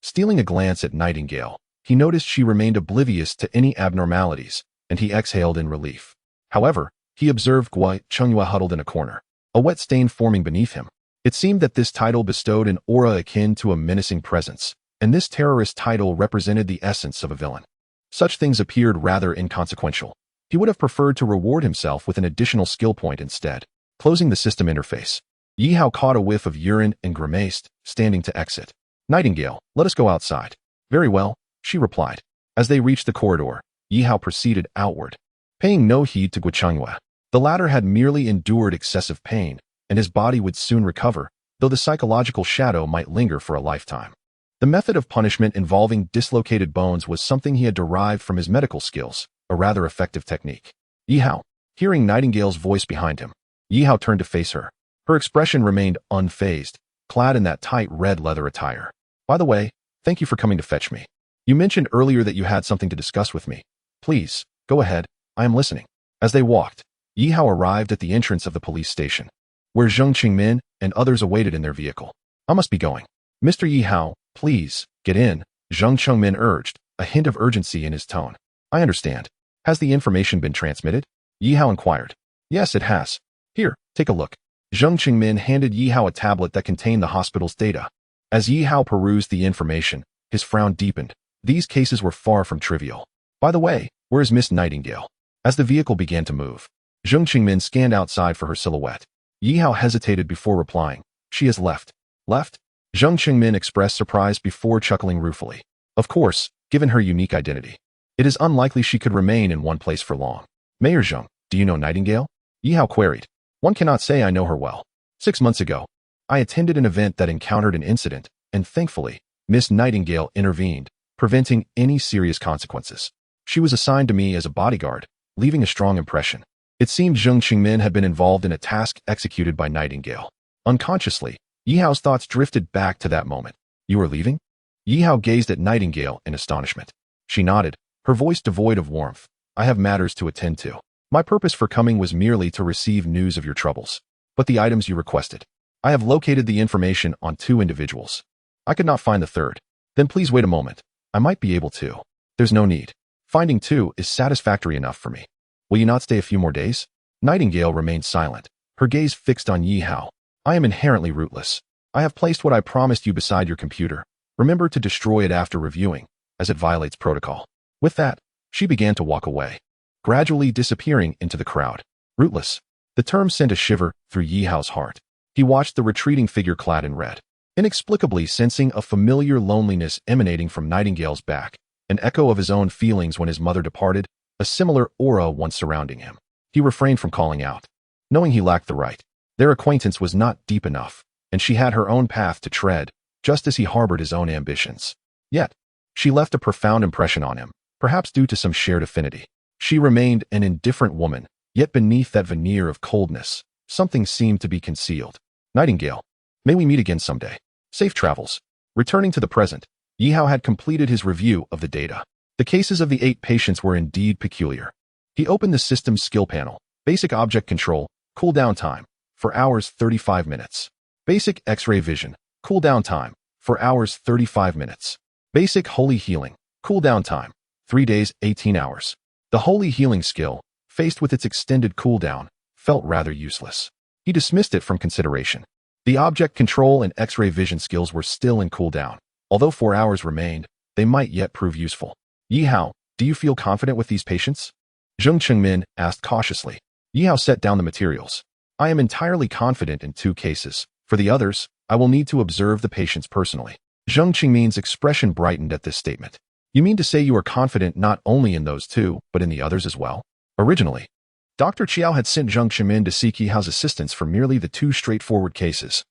Stealing a glance at Nightingale, he noticed she remained oblivious to any abnormalities, and he exhaled in relief. However, he observed Guo Chengyue huddled in a corner, a wet stain forming beneath him. It seemed that this title bestowed an aura akin to a menacing presence, and this terrorist title represented the essence of a villain. Such things appeared rather inconsequential. He would have preferred to reward himself with an additional skill point instead. Closing the system interface, Yi Hao caught a whiff of urine and grimaced, standing to exit. Nightingale, let us go outside. Very well, she replied. As they reached the corridor, Yi Hao proceeded outward, paying no heed to Guo Chengyue. The latter had merely endured excessive pain, and his body would soon recover, though the psychological shadow might linger for a lifetime. The method of punishment involving dislocated bones was something he had derived from his medical skills, a rather effective technique. Yi Hao, hearing Nightingale's voice behind him, Yi Hao turned to face her. Her expression remained unfazed, clad in that tight red leather attire. By the way, thank you for coming to fetch me. You mentioned earlier that you had something to discuss with me. Please, go ahead, I am listening. As they walked, Yi Hao arrived at the entrance of the police station, where Zheng Qingmin and others awaited in their vehicle. I must be going. Mr. Yi Hao, please, get in, Zheng Qingmin urged, a hint of urgency in his tone. I understand. Has the information been transmitted? Yi Hao inquired. Yes, it has. Here, take a look. Zheng Qingmin handed Yi Hao a tablet that contained the hospital's data. As Yi Hao perused the information, his frown deepened. These cases were far from trivial. By the way, where is Miss Nightingale? As the vehicle began to move, Zheng Qingmin scanned outside for her silhouette. Yi Hao hesitated before replying. She has left. Left? Zheng Qingmin expressed surprise before chuckling ruefully. Of course, given her unique identity. It is unlikely she could remain in one place for long. Mayor Zheng, do you know Nightingale? Yi Hao queried. One cannot say I know her well. 6 months ago, I attended an event that encountered an incident, and thankfully, Miss Nightingale intervened, preventing any serious consequences. She was assigned to me as a bodyguard, leaving a strong impression. It seemed Zheng Qingmin had been involved in a task executed by Nightingale. Unconsciously, Yi Hao's thoughts drifted back to that moment. You are leaving? Yi Hao gazed at Nightingale in astonishment. She nodded, her voice devoid of warmth. I have matters to attend to. My purpose for coming was merely to receive news of your troubles. But the items you requested. I have located the information on 2 individuals. I could not find the third. Then please wait a moment. I might be able to. There's no need. Finding 2 is satisfactory enough for me. Will you not stay a few more days? Nightingale remained silent, her gaze fixed on Yi Hao. I am inherently rootless. I have placed what I promised you beside your computer. Remember to destroy it after reviewing, as it violates protocol. With that, she began to walk away, gradually disappearing into the crowd. Rootless. The term sent a shiver through Yi Hao's heart. He watched the retreating figure clad in red, inexplicably sensing a familiar loneliness emanating from Nightingale's back, an echo of his own feelings when his mother departed, a similar aura once surrounding him. He refrained from calling out, knowing he lacked the right. Their acquaintance was not deep enough, and she had her own path to tread, just as he harbored his own ambitions. Yet, she left a profound impression on him, perhaps due to some shared affinity. She remained an indifferent woman, yet beneath that veneer of coldness, something seemed to be concealed. Nightingale, may we meet again someday. Safe travels. Returning to the present, Yi Hao had completed his review of the data. The cases of the 8 patients were indeed peculiar. He opened the system's skill panel. Basic object control, cooldown time, 4 hours 35 minutes. Basic X-ray vision, cooldown time, 4 hours 35 minutes. Basic holy healing, cooldown time, 3 days 18 hours. The holy healing skill, faced with its extended cooldown, felt rather useless. He dismissed it from consideration. The object control and X-ray vision skills were still in cooldown. Although 4 hours remained, they might yet prove useful. Yi Hao, do you feel confident with these patients? Zheng Qingmin asked cautiously. Yi Hao set down the materials. I am entirely confident in 2 cases. For the others, I will need to observe the patients personally. Zheng Qingmin's expression brightened at this statement. You mean to say you are confident not only in those 2, but in the others as well? Originally, Dr. Chiao had sent Zheng Qingmin to seek Yi Hao's assistance for merely the 2 straightforward cases.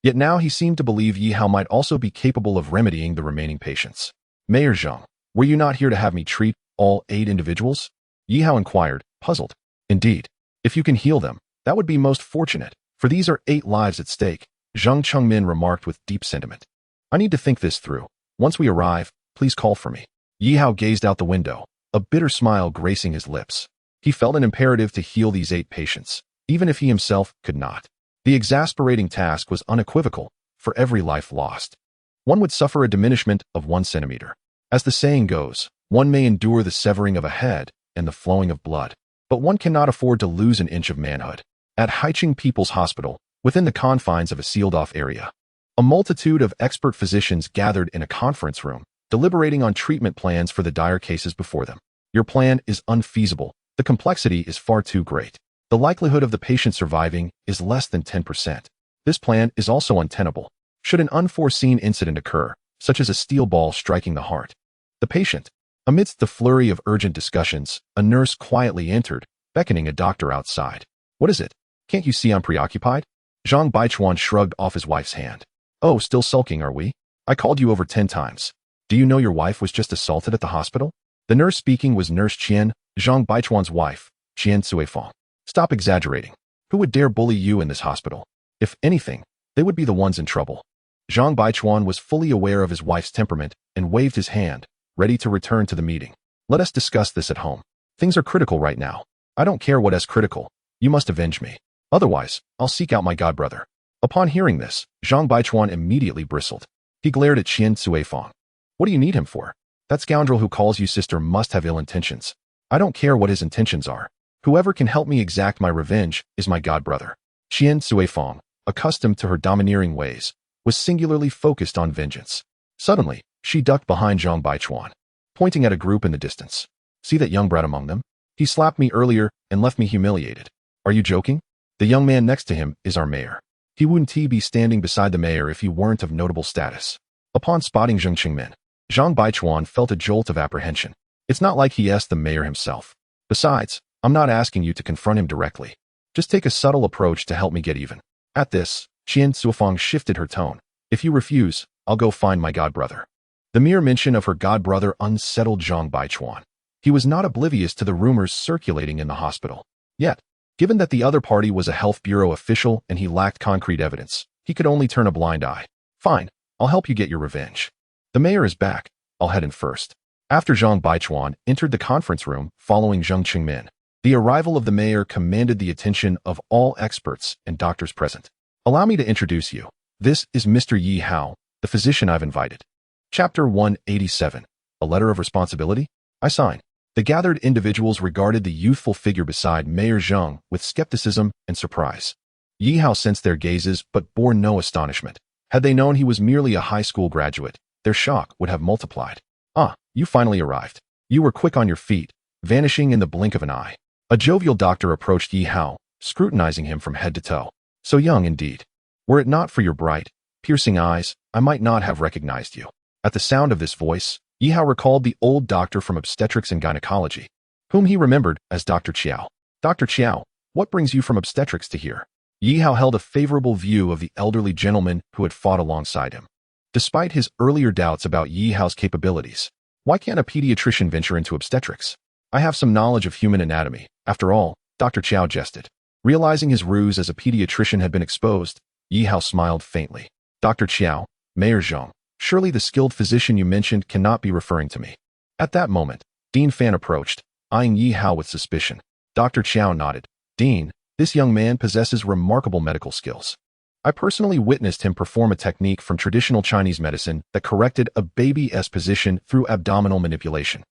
Yet now he seemed to believe Yi Hao might also be capable of remedying the remaining patients. Mayor Zheng, were you not here to have me treat all 8 individuals? Yi Hao inquired, puzzled. Indeed. If you can heal them, that would be most fortunate, for these are 8 lives at stake, Zheng Qingmin remarked with deep sentiment. I need to think this through. Once we arrive, please call for me. Yi Hao gazed out the window, a bitter smile gracing his lips. He felt an imperative to heal these 8 patients, even if he himself could not. The exasperating task was unequivocal. For every life lost, one would suffer a diminishment of 1 centimeter. As the saying goes, one may endure the severing of a head and the flowing of blood, but one cannot afford to lose an inch of manhood. At Haicheng People's Hospital, within the confines of a sealed-off area, a multitude of expert physicians gathered in a conference room, deliberating on treatment plans for the dire cases before them. Your plan is unfeasible. The complexity is far too great. The likelihood of the patient surviving is less than 10%. This plan is also untenable. Should an unforeseen incident occur, such as a steel ball striking the heart, the patient, amidst the flurry of urgent discussions, a nurse quietly entered, beckoning a doctor outside. What is it? Can't you see I'm preoccupied? Zhang Baichuan shrugged off his wife's hand. Oh, still sulking, are we? I called you over 10 times. Do you know your wife was just assaulted at the hospital? The nurse speaking was Nurse Qian, Zhang Baichuan's wife, Qian Suifeng. Stop exaggerating. Who would dare bully you in this hospital? If anything, they would be the ones in trouble. Zhang Baichuan was fully aware of his wife's temperament and waved his hand, ready to return to the meeting. Let us discuss this at home. Things are critical right now. I don't care what is critical. You must avenge me. Otherwise, I'll seek out my godbrother. Upon hearing this, Zhang Baichuan immediately bristled. He glared at Qian Suifeng. What do you need him for? That scoundrel who calls you sister must have ill intentions. I don't care what his intentions are. Whoever can help me exact my revenge is my godbrother. Qian Suifeng, accustomed to her domineering ways, was singularly focused on vengeance. Suddenly, she ducked behind Zhang Baichuan, pointing at a group in the distance. See that young brat among them? He slapped me earlier and left me humiliated. Are you joking? The young man next to him is our mayor. He wouldn't be standing beside the mayor if he weren't of notable status. Upon spotting Zheng Qingmin, Zhang Baichuan felt a jolt of apprehension. It's not like he asked the mayor himself. Besides, I'm not asking you to confront him directly. Just take a subtle approach to help me get even. At this, Qian Suifeng shifted her tone. If you refuse, I'll go find my godbrother. The mere mention of her godbrother unsettled Zhang Baichuan. He was not oblivious to the rumors circulating in the hospital. Yet, given that the other party was a health bureau official and he lacked concrete evidence, he could only turn a blind eye. Fine, I'll help you get your revenge. The mayor is back. I'll head in first. After Zhang Baichuan entered the conference room following Zheng Qingmin, the arrival of the mayor commanded the attention of all experts and doctors present. Allow me to introduce you. This is Mr. Yi Hao, the physician I've invited. Chapter 187. A Letter of Responsibility? I sign. The gathered individuals regarded the youthful figure beside Mayor Zheng with skepticism and surprise. Yi Hao sensed their gazes but bore no astonishment. Had they known he was merely a high school graduate, their shock would have multiplied. Ah, you finally arrived. You were quick on your feet, vanishing in the blink of an eye. A jovial doctor approached Yi Hao, scrutinizing him from head to toe. So young indeed. Were it not for your bright, piercing eyes, I might not have recognized you. At the sound of this voice, Yi Hao recalled the old doctor from obstetrics and gynecology, whom he remembered as Dr. Qiao. Dr. Qiao, what brings you from obstetrics to here? Yi Hao held a favorable view of the elderly gentleman who had fought alongside him. Despite his earlier doubts about Yi Hao's capabilities, why can't a pediatrician venture into obstetrics? I have some knowledge of human anatomy. After all, Dr. Qiao jested. Realizing his ruse as a pediatrician had been exposed, Yi Hao smiled faintly. Dr. Qiao, Mayor Zheng, surely the skilled physician you mentioned cannot be referring to me. At that moment, Dean Fan approached, eyeing Yi Hao with suspicion. Dr. Qiao nodded. Dean, this young man possesses remarkable medical skills. I personally witnessed him perform a technique from traditional Chinese medicine that corrected a baby's position through abdominal manipulation.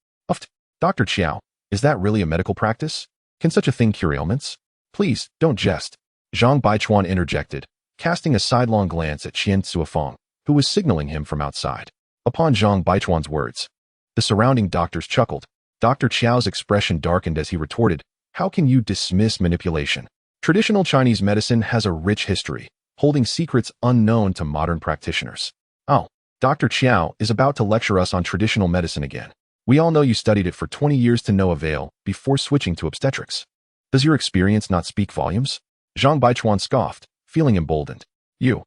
Dr. Qiao, is that really a medical practice? Can such a thing cure ailments? Please, don't jest. Zhang Baichuan interjected, casting a sidelong glance at Qian Suifeng, who was signaling him from outside. Upon Zhang Baichuan's words, the surrounding doctors chuckled. Dr. Qiao's expression darkened as he retorted, how can you dismiss manipulation? Traditional Chinese medicine has a rich history, holding secrets unknown to modern practitioners. Oh, Dr. Qiao is about to lecture us on traditional medicine again. We all know you studied it for 20 years to no avail before switching to obstetrics. Does your experience not speak volumes? Zhang Baichuan scoffed, feeling emboldened. You.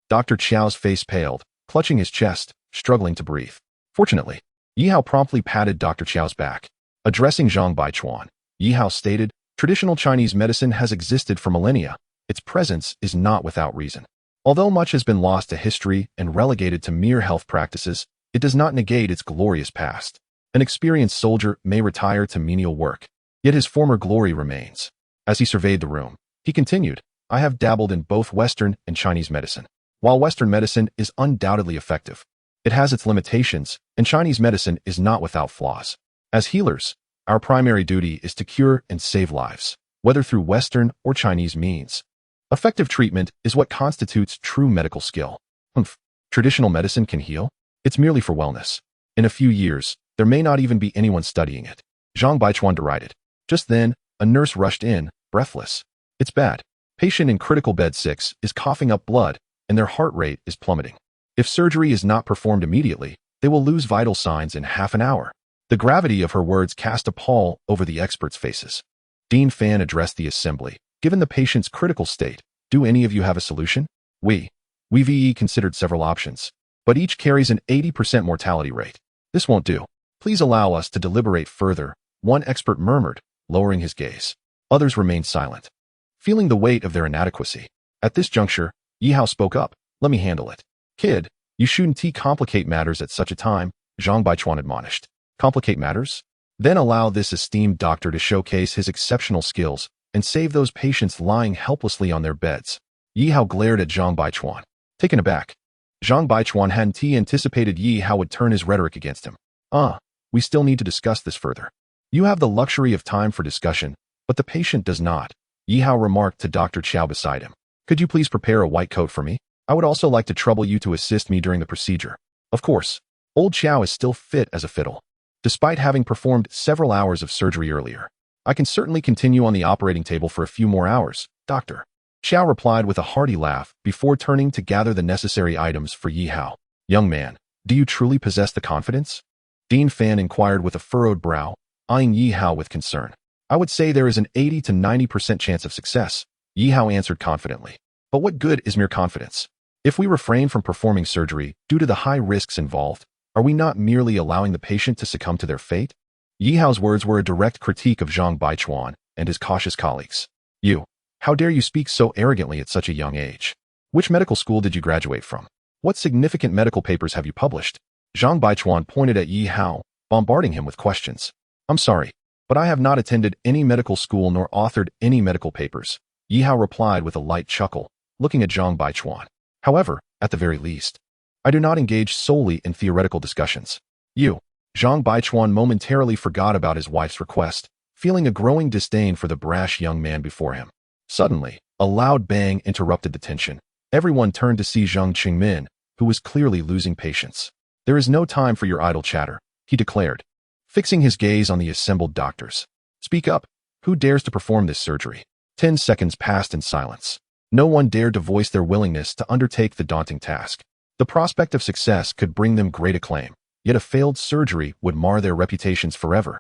Dr. Qiao's face paled, clutching his chest, struggling to breathe. Fortunately, Yi Hao promptly patted Dr. Qiao's back. Addressing Zhang Baichuan, Yi Hao stated, traditional Chinese medicine has existed for millennia. Its presence is not without reason. Although much has been lost to history and relegated to mere health practices, it does not negate its glorious past. An experienced soldier may retire to menial work, yet his former glory remains. As he surveyed the room, he continued, I have dabbled in both Western and Chinese medicine. While Western medicine is undoubtedly effective, it has its limitations, and Chinese medicine is not without flaws. As healers, our primary duty is to cure and save lives, whether through Western or Chinese means. Effective treatment is what constitutes true medical skill. Traditional medicine can heal? It's merely for wellness. In a few years, there may not even be anyone studying it. Zhang Baichuan derided. Just then, a nurse rushed in, breathless. It's bad. Patient in critical bed 6 is coughing up blood, and their heart rate is plummeting. If surgery is not performed immediately, they will lose vital signs in half an hour. The gravity of her words cast a pall over the experts' faces. Dean Fan addressed the assembly. Given the patient's critical state, do any of you have a solution? We've considered several options, but each carries an 80% mortality rate. This won't do. Please allow us to deliberate further, one expert murmured, lowering his gaze. Others remained silent, feeling the weight of their inadequacy. At this juncture, Yi Hao spoke up. Let me handle it. Kid, you shouldn't complicate matters at such a time, Zhang Baichuan admonished. Complicate matters? Then allow this esteemed doctor to showcase his exceptional skills and save those patients lying helplessly on their beds. Yi Hao glared at Zhang Baichuan, taken aback. Zhang Baichuan hadn't anticipated Yi Hao would turn his rhetoric against him. We still need to discuss this further. You have the luxury of time for discussion, But the patient does not. Yi Hao remarked to Dr. Qiao beside him. Could you please prepare a white coat for me? I would also like to trouble you to assist me during the procedure. Of course. Old Qiao is still fit as a fiddle. Despite having performed several hours of surgery earlier, I can certainly continue on the operating table for a few more hours, Doctor. Qiao replied with a hearty laugh before turning to gather the necessary items for Yi Hao. Young man, do you truly possess the confidence? Dean Fan inquired with a furrowed brow, eyeing Yi Hao with concern. I would say there is an 80 to 90% chance of success, Yi Hao answered confidently. But what good is mere confidence? If we refrain from performing surgery due to the high risks involved, are we not merely allowing the patient to succumb to their fate? Yi Hao's words were a direct critique of Zhang Baichuan and his cautious colleagues. You, how dare you speak so arrogantly at such a young age? Which medical school did you graduate from? What significant medical papers have you published? Zhang Baichuan pointed at Yi Hao, bombarding him with questions. I'm sorry, but I have not attended any medical school nor authored any medical papers, Yi Hao replied with a light chuckle, looking at Zhang Baichuan. However, at the very least, I do not engage solely in theoretical discussions. Zhang Baichuan momentarily forgot about his wife's request, feeling a growing disdain for the brash young man before him. Suddenly, a loud bang interrupted the tension. Everyone turned to see Zhang Qingmin, who was clearly losing patience. There is no time for your idle chatter, he declared, fixing his gaze on the assembled doctors. Speak up. Who dares to perform this surgery? 10 seconds passed in silence. No one dared to voice their willingness to undertake the daunting task. The prospect of success could bring them great acclaim, yet a failed surgery would mar their reputations forever,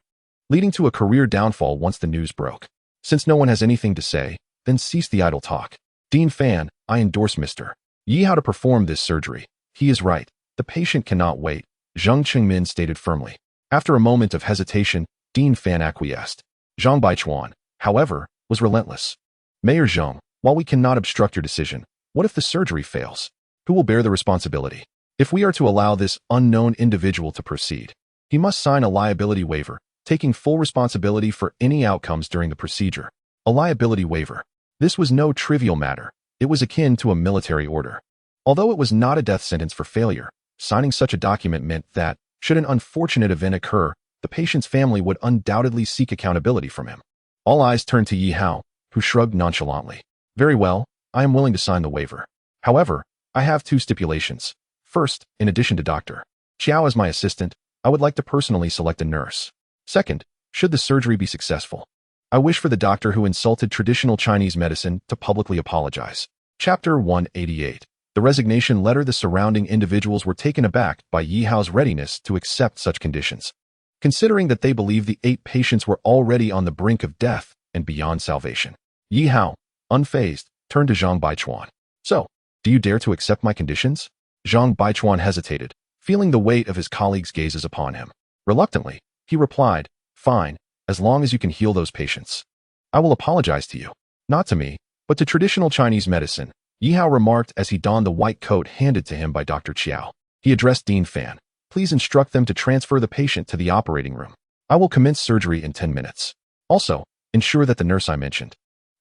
leading to a career downfall once the news broke. Since no one has anything to say, then cease the idle talk. Dean Fan, I endorse Mr. Yi Hao to perform this surgery. He is right. The patient cannot wait, Zhang Qingmin stated firmly. After a moment of hesitation, Dean Fan acquiesced. Zhang Baichuan, however, was relentless. Mayor Zhang, while we cannot obstruct your decision, what if the surgery fails? Who will bear the responsibility? If we are to allow this unknown individual to proceed, he must sign a liability waiver, taking full responsibility for any outcomes during the procedure. A liability waiver. This was no trivial matter. It was akin to a military order. Although it was not a death sentence for failure, signing such a document meant that, should an unfortunate event occur, the patient's family would undoubtedly seek accountability from him. All eyes turned to Yi Hao, who shrugged nonchalantly. Very well, I am willing to sign the waiver. However, I have two stipulations. First, in addition to Dr. Qiao as my assistant, I would like to personally select a nurse. Second, should the surgery be successful, I wish for the doctor who insulted traditional Chinese medicine to publicly apologize. Chapter 188. The resignation letter. The surrounding individuals were taken aback by Yi Hao's readiness to accept such conditions, considering that they believed the 8 patients were already on the brink of death and beyond salvation. Yi Hao, unfazed, turned to Zhang Baichuan. So, do you dare to accept my conditions? Zhang Baichuan hesitated, feeling the weight of his colleagues' gazes upon him. Reluctantly, he replied, fine, as long as you can heal those patients. I will apologize to you. Not to me, but to traditional Chinese medicine, Yi Hao remarked as he donned the white coat handed to him by Dr. Qiao. He addressed Dean Fan. Please instruct them to transfer the patient to the operating room. I will commence surgery in 10 minutes. Also, ensure that the nurse I mentioned,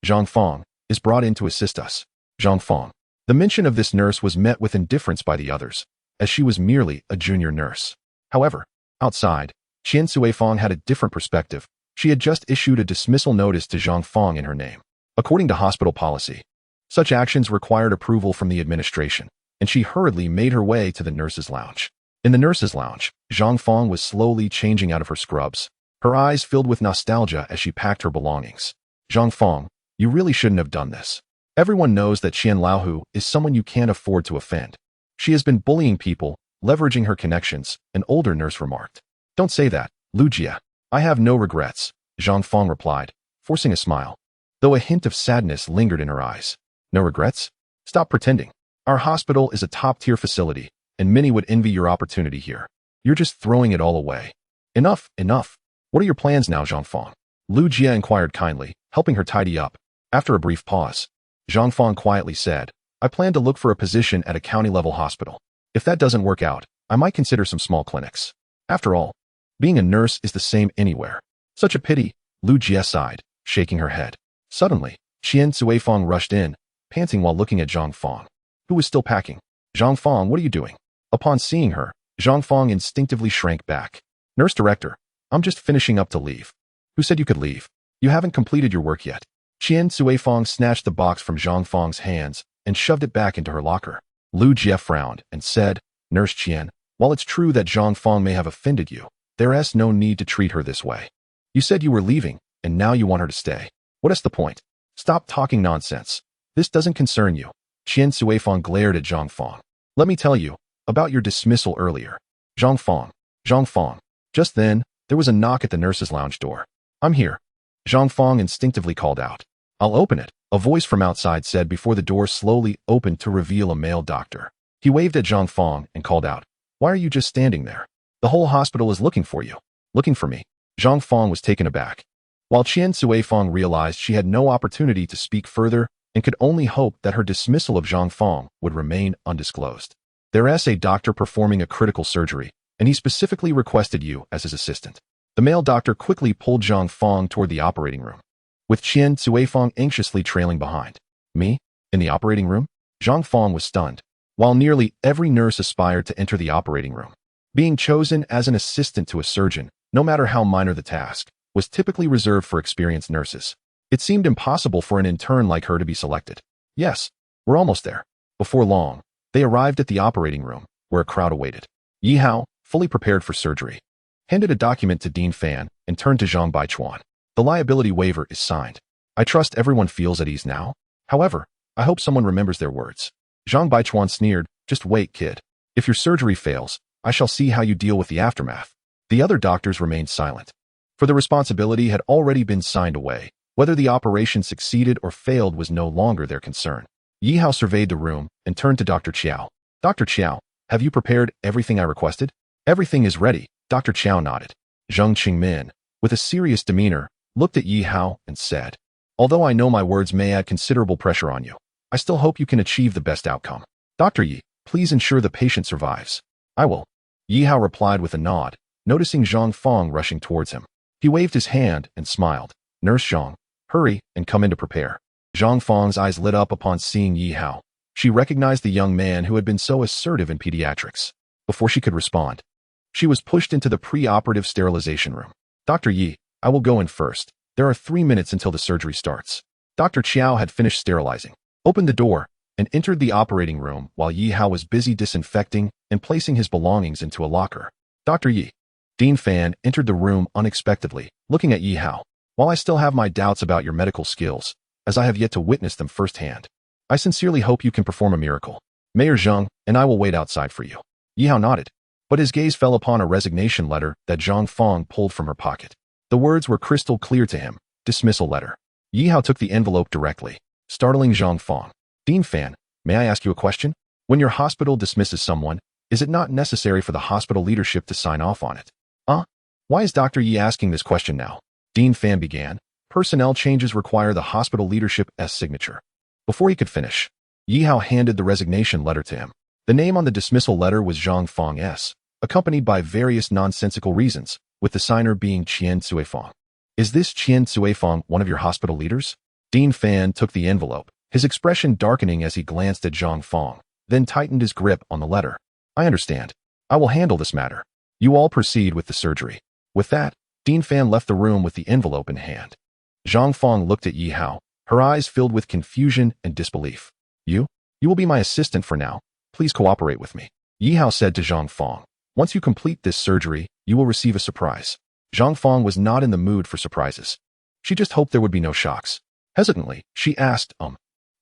Zhang Fong, is brought in to assist us. Zhang Fong. The mention of this nurse was met with indifference by the others, as she was merely a junior nurse. However, outside, Qian Suifeng had a different perspective. She had just issued a dismissal notice to Zhang Fong in her name. According to hospital policy, such actions required approval from the administration, and she hurriedly made her way to the nurses' lounge. In the nurses' lounge, Zhang Fong was slowly changing out of her scrubs, her eyes filled with nostalgia as she packed her belongings. Zhang Fong, you really shouldn't have done this. Everyone knows that Qian Laohu is someone you can't afford to offend. She has been bullying people, leveraging her connections, an older nurse remarked. Don't say that, Lu Jia. I have no regrets, Zhang Fong replied, forcing a smile, though a hint of sadness lingered in her eyes. No regrets? Stop pretending. Our hospital is a top-tier facility, and many would envy your opportunity here. You're just throwing it all away. Enough, enough. What are your plans now, Zhang Fong? Lu Jia inquired kindly, helping her tidy up. After a brief pause, Zhang Fong quietly said, I plan to look for a position at a county-level hospital. If that doesn't work out, I might consider some small clinics. After all, being a nurse is the same anywhere. Such a pity, Lu Jia sighed, shaking her head. Suddenly, Qian Suifeng rushed in, panting while looking at Zhang Fong, who was still packing. Zhang Fong, what are you doing? Upon seeing her, Zhang Fong instinctively shrank back. Nurse director, I'm just finishing up to leave. Who said you could leave? You haven't completed your work yet. Qian Cuifang snatched the box from Zhang Fang's hands and shoved it back into her locker. Lu Jie frowned and said, Nurse Qian, while it's true that Zhang Fang may have offended you, there's no need to treat her this way. You said you were leaving, and now you want her to stay. What is the point? Stop talking nonsense. This doesn't concern you. Qian Cuifang glared at Zhang Fang. Let me tell you about your dismissal earlier. Zhang Fang. Zhang Fang. Just then, there was a knock at the nurse's lounge door. I'm here. Zhang Fang instinctively called out. I'll open it, a voice from outside said before the door slowly opened to reveal a male doctor. He waved at Zhang Fang and called out, Why are you just standing there? The whole hospital is looking for you. Looking for me. Zhang Fang was taken aback. While Qian Cuifang realized she had no opportunity to speak further and could only hope that her dismissal of Zhang Fang would remain undisclosed. There's a doctor performing a critical surgery, and he specifically requested you as his assistant. The male doctor quickly pulled Zhang Fang toward the operating room, with Qian Cuifang anxiously trailing behind. Me? In the operating room? Zhang Fang was stunned. While nearly every nurse aspired to enter the operating room, being chosen as an assistant to a surgeon, no matter how minor the task, was typically reserved for experienced nurses. It seemed impossible for an intern like her to be selected. Yes, we're almost there. Before long, they arrived at the operating room, where a crowd awaited. Yi Hao, fully prepared for surgery, handed a document to Dean Fan and turned to Zhang Baichuan. The liability waiver is signed. I trust everyone feels at ease now. However, I hope someone remembers their words. Zhang Baichuan sneered, Just wait, kid. If your surgery fails, I shall see how you deal with the aftermath. The other doctors remained silent, for the responsibility had already been signed away. Whether the operation succeeded or failed was no longer their concern. Yi Hao surveyed the room and turned to Dr. Qiao. Dr. Qiao, have you prepared everything I requested? Everything is ready, Dr. Qiao nodded. Zheng Qingmin, with a serious demeanor, looked at Yi Hao and said, Although I know my words may add considerable pressure on you, I still hope you can achieve the best outcome. Dr. Yi, please ensure the patient survives. I will. Yi Hao replied with a nod, noticing Zhang Fang rushing towards him. He waved his hand and smiled. Nurse Zhang, hurry and come in to prepare. Zhang Fang's eyes lit up upon seeing Yi Hao. She recognized the young man who had been so assertive in pediatrics. Before she could respond, she was pushed into the pre-operative sterilization room. Dr. Yi, I will go in first. There are 3 minutes until the surgery starts. Dr. Qiao had finished sterilizing, opened the door, and entered the operating room while Yi Hao was busy disinfecting and placing his belongings into a locker. Dr. Yi. Dean Fan entered the room unexpectedly, looking at Yi Hao. While I still have my doubts about your medical skills, as I have yet to witness them firsthand, I sincerely hope you can perform a miracle. Mayor Zheng and I will wait outside for you. Yi Hao nodded, but his gaze fell upon a resignation letter that Zhang Fang pulled from her pocket. The words were crystal clear to him. Dismissal letter. Yi Hao took the envelope directly, startling Zhang Fang. Dean Fan, may I ask you a question? When your hospital dismisses someone, is it not necessary for the hospital leadership to sign off on it? Why is Dr. Yi asking this question now? Dean Fan began. Personnel changes require the hospital leadership's signature. Before he could finish, Yi Hao handed the resignation letter to him. The name on the dismissal letter was Zhang Fang's, accompanied by various nonsensical reasons, with the signer being Qian Cuifang. Is this Qian Cuifang one of your hospital leaders? Dean Fan took the envelope, his expression darkening as he glanced at Zhang Fang, then tightened his grip on the letter. I understand. I will handle this matter. You all proceed with the surgery. With that, Dean Fan left the room with the envelope in hand. Zhang Fang looked at Yi Hao, her eyes filled with confusion and disbelief. You will be my assistant for now. Please cooperate with me. Yi Hao said to Zhang Fang. Once you complete this surgery, you will receive a surprise. Zhang Fang was not in the mood for surprises. She just hoped there would be no shocks. Hesitantly, she asked,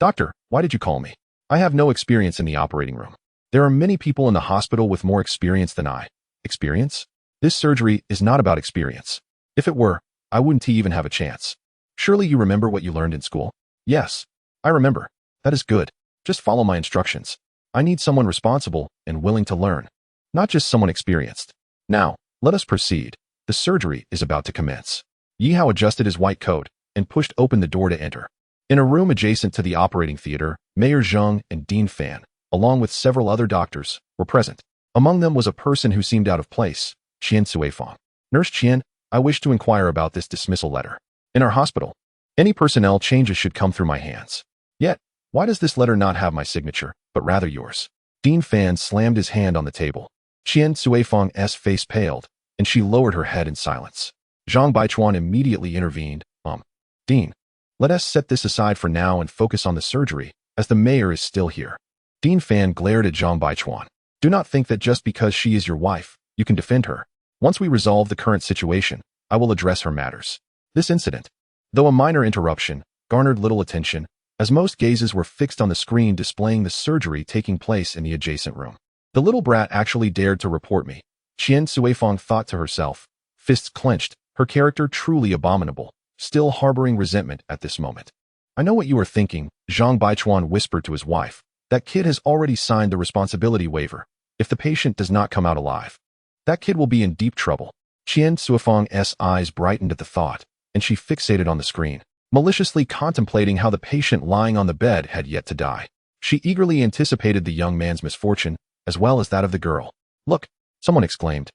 Doctor, why did you call me? I have no experience in the operating room. There are many people in the hospital with more experience than I. Experience? This surgery is not about experience. If it were, I wouldn't even have a chance. Surely you remember what you learned in school? Yes, I remember. That is good. Just follow my instructions. I need someone responsible and willing to learn, not just someone experienced. Now, let us proceed. The surgery is about to commence. Yi Hao adjusted his white coat and pushed open the door to enter. In a room adjacent to the operating theater, Mayor Zheng and Dean Fan, along with several other doctors, were present. Among them was a person who seemed out of place, Qian Cuifang. Nurse Qian, I wish to inquire about this dismissal letter. In our hospital, any personnel changes should come through my hands. Yet, why does this letter not have my signature, but rather yours? Dean Fan slammed his hand on the table. Qian Cuifang's face paled, and she lowered her head in silence. Zhang Baichuan immediately intervened. Dean, let us set this aside for now and focus on the surgery, as the mayor is still here. Dean Fan glared at Zhang Baichuan. Do not think that just because she is your wife, you can defend her. Once we resolve the current situation, I will address her matters. This incident, though a minor interruption, garnered little attention, as most gazes were fixed on the screen displaying the surgery taking place in the adjacent room. The little brat actually dared to report me. Qian Suifeng thought to herself, fists clenched, her character truly abominable, still harboring resentment at this moment. I know what you are thinking, Zhang Baichuan whispered to his wife. That kid has already signed the responsibility waiver. If the patient does not come out alive, that kid will be in deep trouble. Qian Suifeng's eyes brightened at the thought, and she fixated on the screen, maliciously contemplating how the patient lying on the bed had yet to die. She eagerly anticipated the young man's misfortune, as well as that of the girl. Look, someone exclaimed.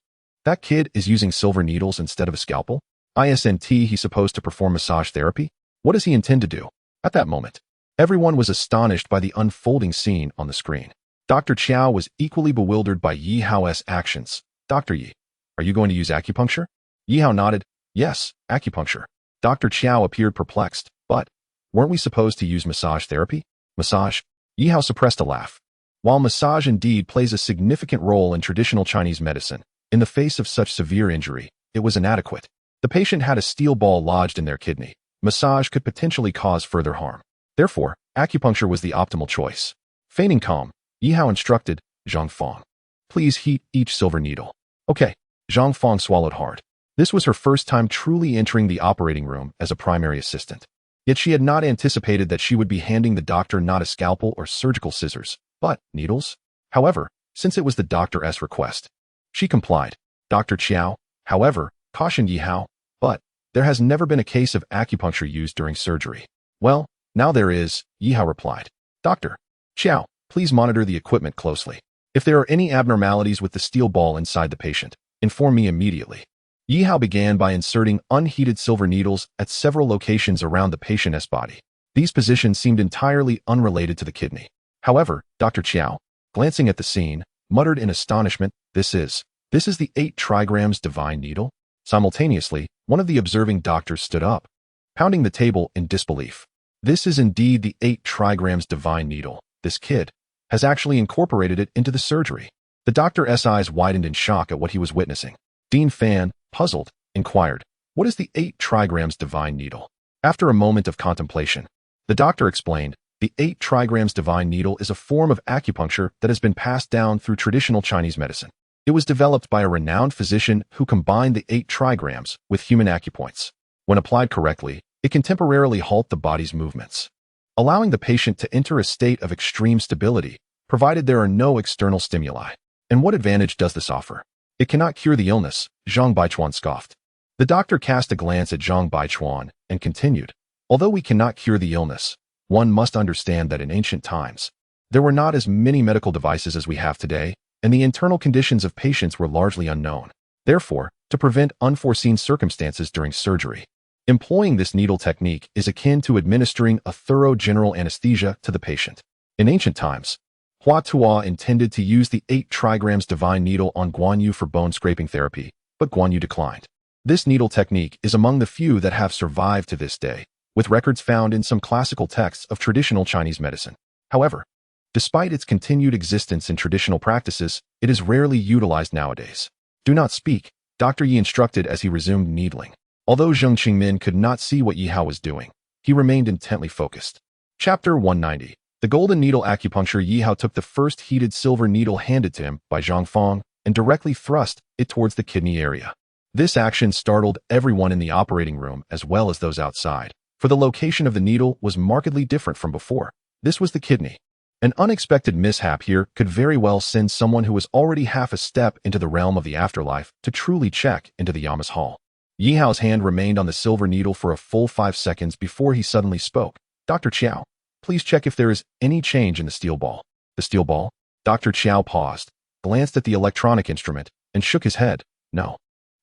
That kid is using silver needles instead of a scalpel? Isn't he supposed to perform massage therapy? What does he intend to do? At that moment, everyone was astonished by the unfolding scene on the screen. Dr. Qiao was equally bewildered by Yi Hao's actions. Dr. Yi, are you going to use acupuncture? Yi Hao nodded. Yes, acupuncture. Dr. Qiao appeared perplexed. But, weren't we supposed to use massage therapy? Massage? Yi Hao suppressed a laugh. While massage indeed plays a significant role in traditional Chinese medicine, in the face of such severe injury, it was inadequate. The patient had a steel ball lodged in their kidney. Massage could potentially cause further harm. Therefore, acupuncture was the optimal choice. Feigning calm, Yi Hao instructed Zhang Fong. Please heat each silver needle. Okay. Zhang Fong swallowed hard. This was her first time truly entering the operating room as a primary assistant. Yet she had not anticipated that she would be handing the doctor not a scalpel or surgical scissors, but needles. However, since it was the doctor's request, she complied. Dr. Qiao, however, cautioned Yi Hao, but there has never been a case of acupuncture used during surgery. Well, now there is, Yi Hao replied. Dr. Qiao, please monitor the equipment closely. If there are any abnormalities with the steel ball inside the patient, inform me immediately. Yi Hao began by inserting unheated silver needles at several locations around the patient's body. These positions seemed entirely unrelated to the kidney. However, Dr. Qiao, glancing at the scene, muttered in astonishment, This is the 8 trigrams divine needle? Simultaneously, one of the observing doctors stood up, pounding the table in disbelief. This is indeed the 8 trigrams divine needle. This kid has actually incorporated it into the surgery. The doctor's eyes widened in shock at what he was witnessing. Dean Fan, puzzled, inquired, What is the 8 trigrams divine needle? After a moment of contemplation, the doctor explained, The 8 trigrams divine needle is a form of acupuncture that has been passed down through traditional Chinese medicine. It was developed by a renowned physician who combined the 8 trigrams with human acupoints. When applied correctly, it can temporarily halt the body's movements, allowing the patient to enter a state of extreme stability, provided there are no external stimuli. And what advantage does this offer? It cannot cure the illness, Zhang Baichuan scoffed. The doctor cast a glance at Zhang Baichuan and continued, Although we cannot cure the illness, one must understand that in ancient times, there were not as many medical devices as we have today, and the internal conditions of patients were largely unknown. Therefore, to prevent unforeseen circumstances during surgery, employing this needle technique is akin to administering a thorough general anesthesia to the patient. In ancient times, Hua Tuo intended to use the 8 trigrams divine needle on Guan Yu for bone scraping therapy, but Guan Yu declined. This needle technique is among the few that have survived to this day, with records found in some classical texts of traditional Chinese medicine. However, despite its continued existence in traditional practices, it is rarely utilized nowadays. Do not speak, Dr. Yi instructed as he resumed needling. Although Zheng Qingmin could not see what Yi Hao was doing, he remained intently focused. Chapter 190. The golden needle acupuncture. Yi Hao took the first heated silver needle handed to him by Zhang Fong and directly thrust it towards the kidney area. This action startled everyone in the operating room as well as those outside, for the location of the needle was markedly different from before. This was the kidney. An unexpected mishap here could very well send someone who was already half a step into the realm of the afterlife to truly check into the Yama's hall. Yi Hao's hand remained on the silver needle for a full 5 seconds before he suddenly spoke. Dr. Qiao, please check if there is any change in the steel ball. The steel ball? Dr. Qiao paused, glanced at the electronic instrument, and shook his head. No.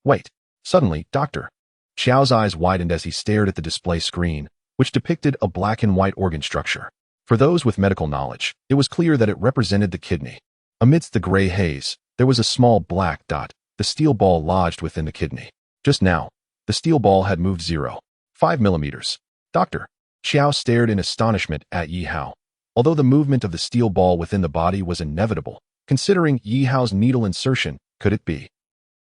Wait. Suddenly, Dr. Qiao's eyes widened as he stared at the display screen, which depicted a black and white organ structure. For those with medical knowledge, it was clear that it represented the kidney. Amidst the gray haze, there was a small black dot, the steel ball lodged within the kidney. Just now, the steel ball had moved 0.5 millimeters. Dr. Xiao stared in astonishment at Yi Hao. Although the movement of the steel ball within the body was inevitable, considering Yi Hao's needle insertion, could it be?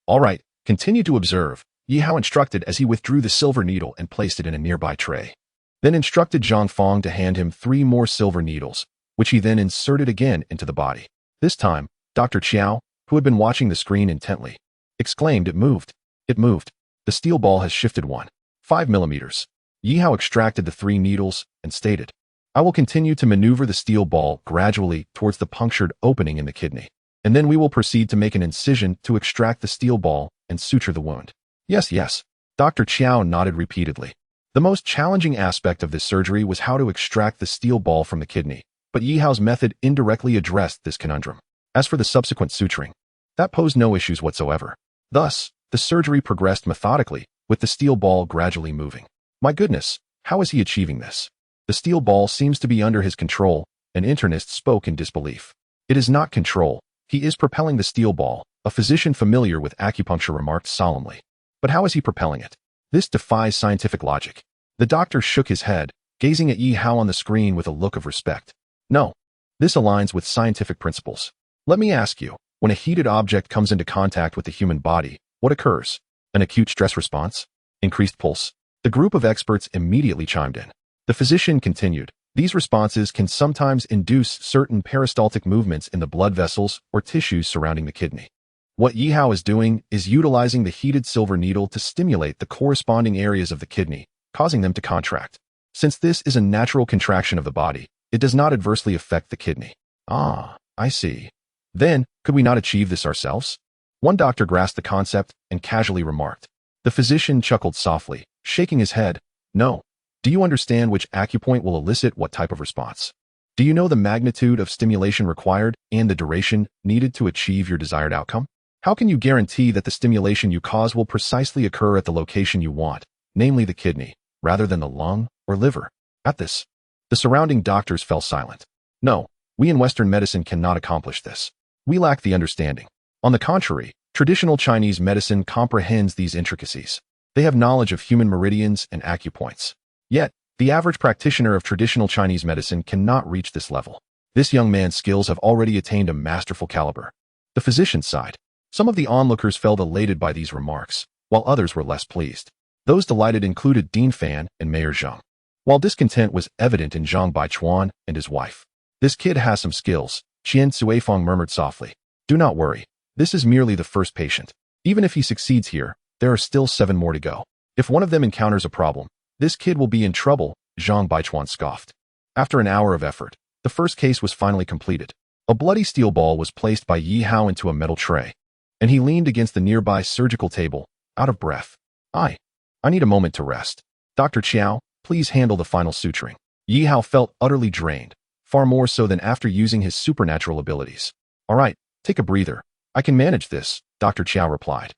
All right, continue to observe, Yi Hao instructed as he withdrew the silver needle and placed it in a nearby tray. Then instructed Zhang Fong to hand him 3 more silver needles, which he then inserted again into the body. This time, Dr. Xiao, who had been watching the screen intently, exclaimed, "It moved. It moved. The steel ball has shifted 1.5 millimeters. Yi Hao extracted the 3 needles and stated, "I will continue to maneuver the steel ball gradually towards the punctured opening in the kidney, and then we will proceed to make an incision to extract the steel ball and suture the wound." Yes, yes. Dr. Qiao nodded repeatedly. The most challenging aspect of this surgery was how to extract the steel ball from the kidney, but Yi Hao's method indirectly addressed this conundrum. As for the subsequent suturing, that posed no issues whatsoever. Thus, the surgery progressed methodically, with the steel ball gradually moving. My goodness, how is he achieving this? The steel ball seems to be under his control, an internist spoke in disbelief. It is not control, he is propelling the steel ball, a physician familiar with acupuncture remarked solemnly. But how is he propelling it? This defies scientific logic. The doctor shook his head, gazing at Yi Hao on the screen with a look of respect. No, this aligns with scientific principles. Let me ask you, when a heated object comes into contact with the human body, what occurs? An acute stress response? Increased pulse? The group of experts immediately chimed in. The physician continued, these responses can sometimes induce certain peristaltic movements in the blood vessels or tissues surrounding the kidney. What Yi Hao is doing is utilizing the heated silver needle to stimulate the corresponding areas of the kidney, causing them to contract. Since this is a natural contraction of the body, it does not adversely affect the kidney. Ah, I see. Then, could we not achieve this ourselves? One doctor grasped the concept and casually remarked. The physician chuckled softly, shaking his head. No. Do you understand which acupoint will elicit what type of response? Do you know the magnitude of stimulation required and the duration needed to achieve your desired outcome? How can you guarantee that the stimulation you cause will precisely occur at the location you want, namely the kidney, rather than the lung or liver? At this, the surrounding doctors fell silent. No, we in Western medicine cannot accomplish this. We lack the understanding. On the contrary, traditional Chinese medicine comprehends these intricacies. They have knowledge of human meridians and acupoints. Yet, the average practitioner of traditional Chinese medicine cannot reach this level. This young man's skills have already attained a masterful caliber. The physician sighed. Some of the onlookers felt elated by these remarks, while others were less pleased. Those delighted included Dean Fan and Mayor Zhang. While discontent was evident in Zhang Baichuan and his wife. This kid has some skills, Qian Suifeng murmured softly. Do not worry. This is merely the first patient. Even if he succeeds here, there are still 7 more to go. If one of them encounters a problem, this kid will be in trouble, Zhang Baichuan scoffed. After an hour of effort, the first case was finally completed. A bloody steel ball was placed by Yi Hao into a metal tray, and he leaned against the nearby surgical table, out of breath. I need a moment to rest. Dr. Qiao, please handle the final suturing. Yi Hao felt utterly drained, far more so than after using his supernatural abilities. All right, take a breather. I can manage this, Dr. Qiao replied,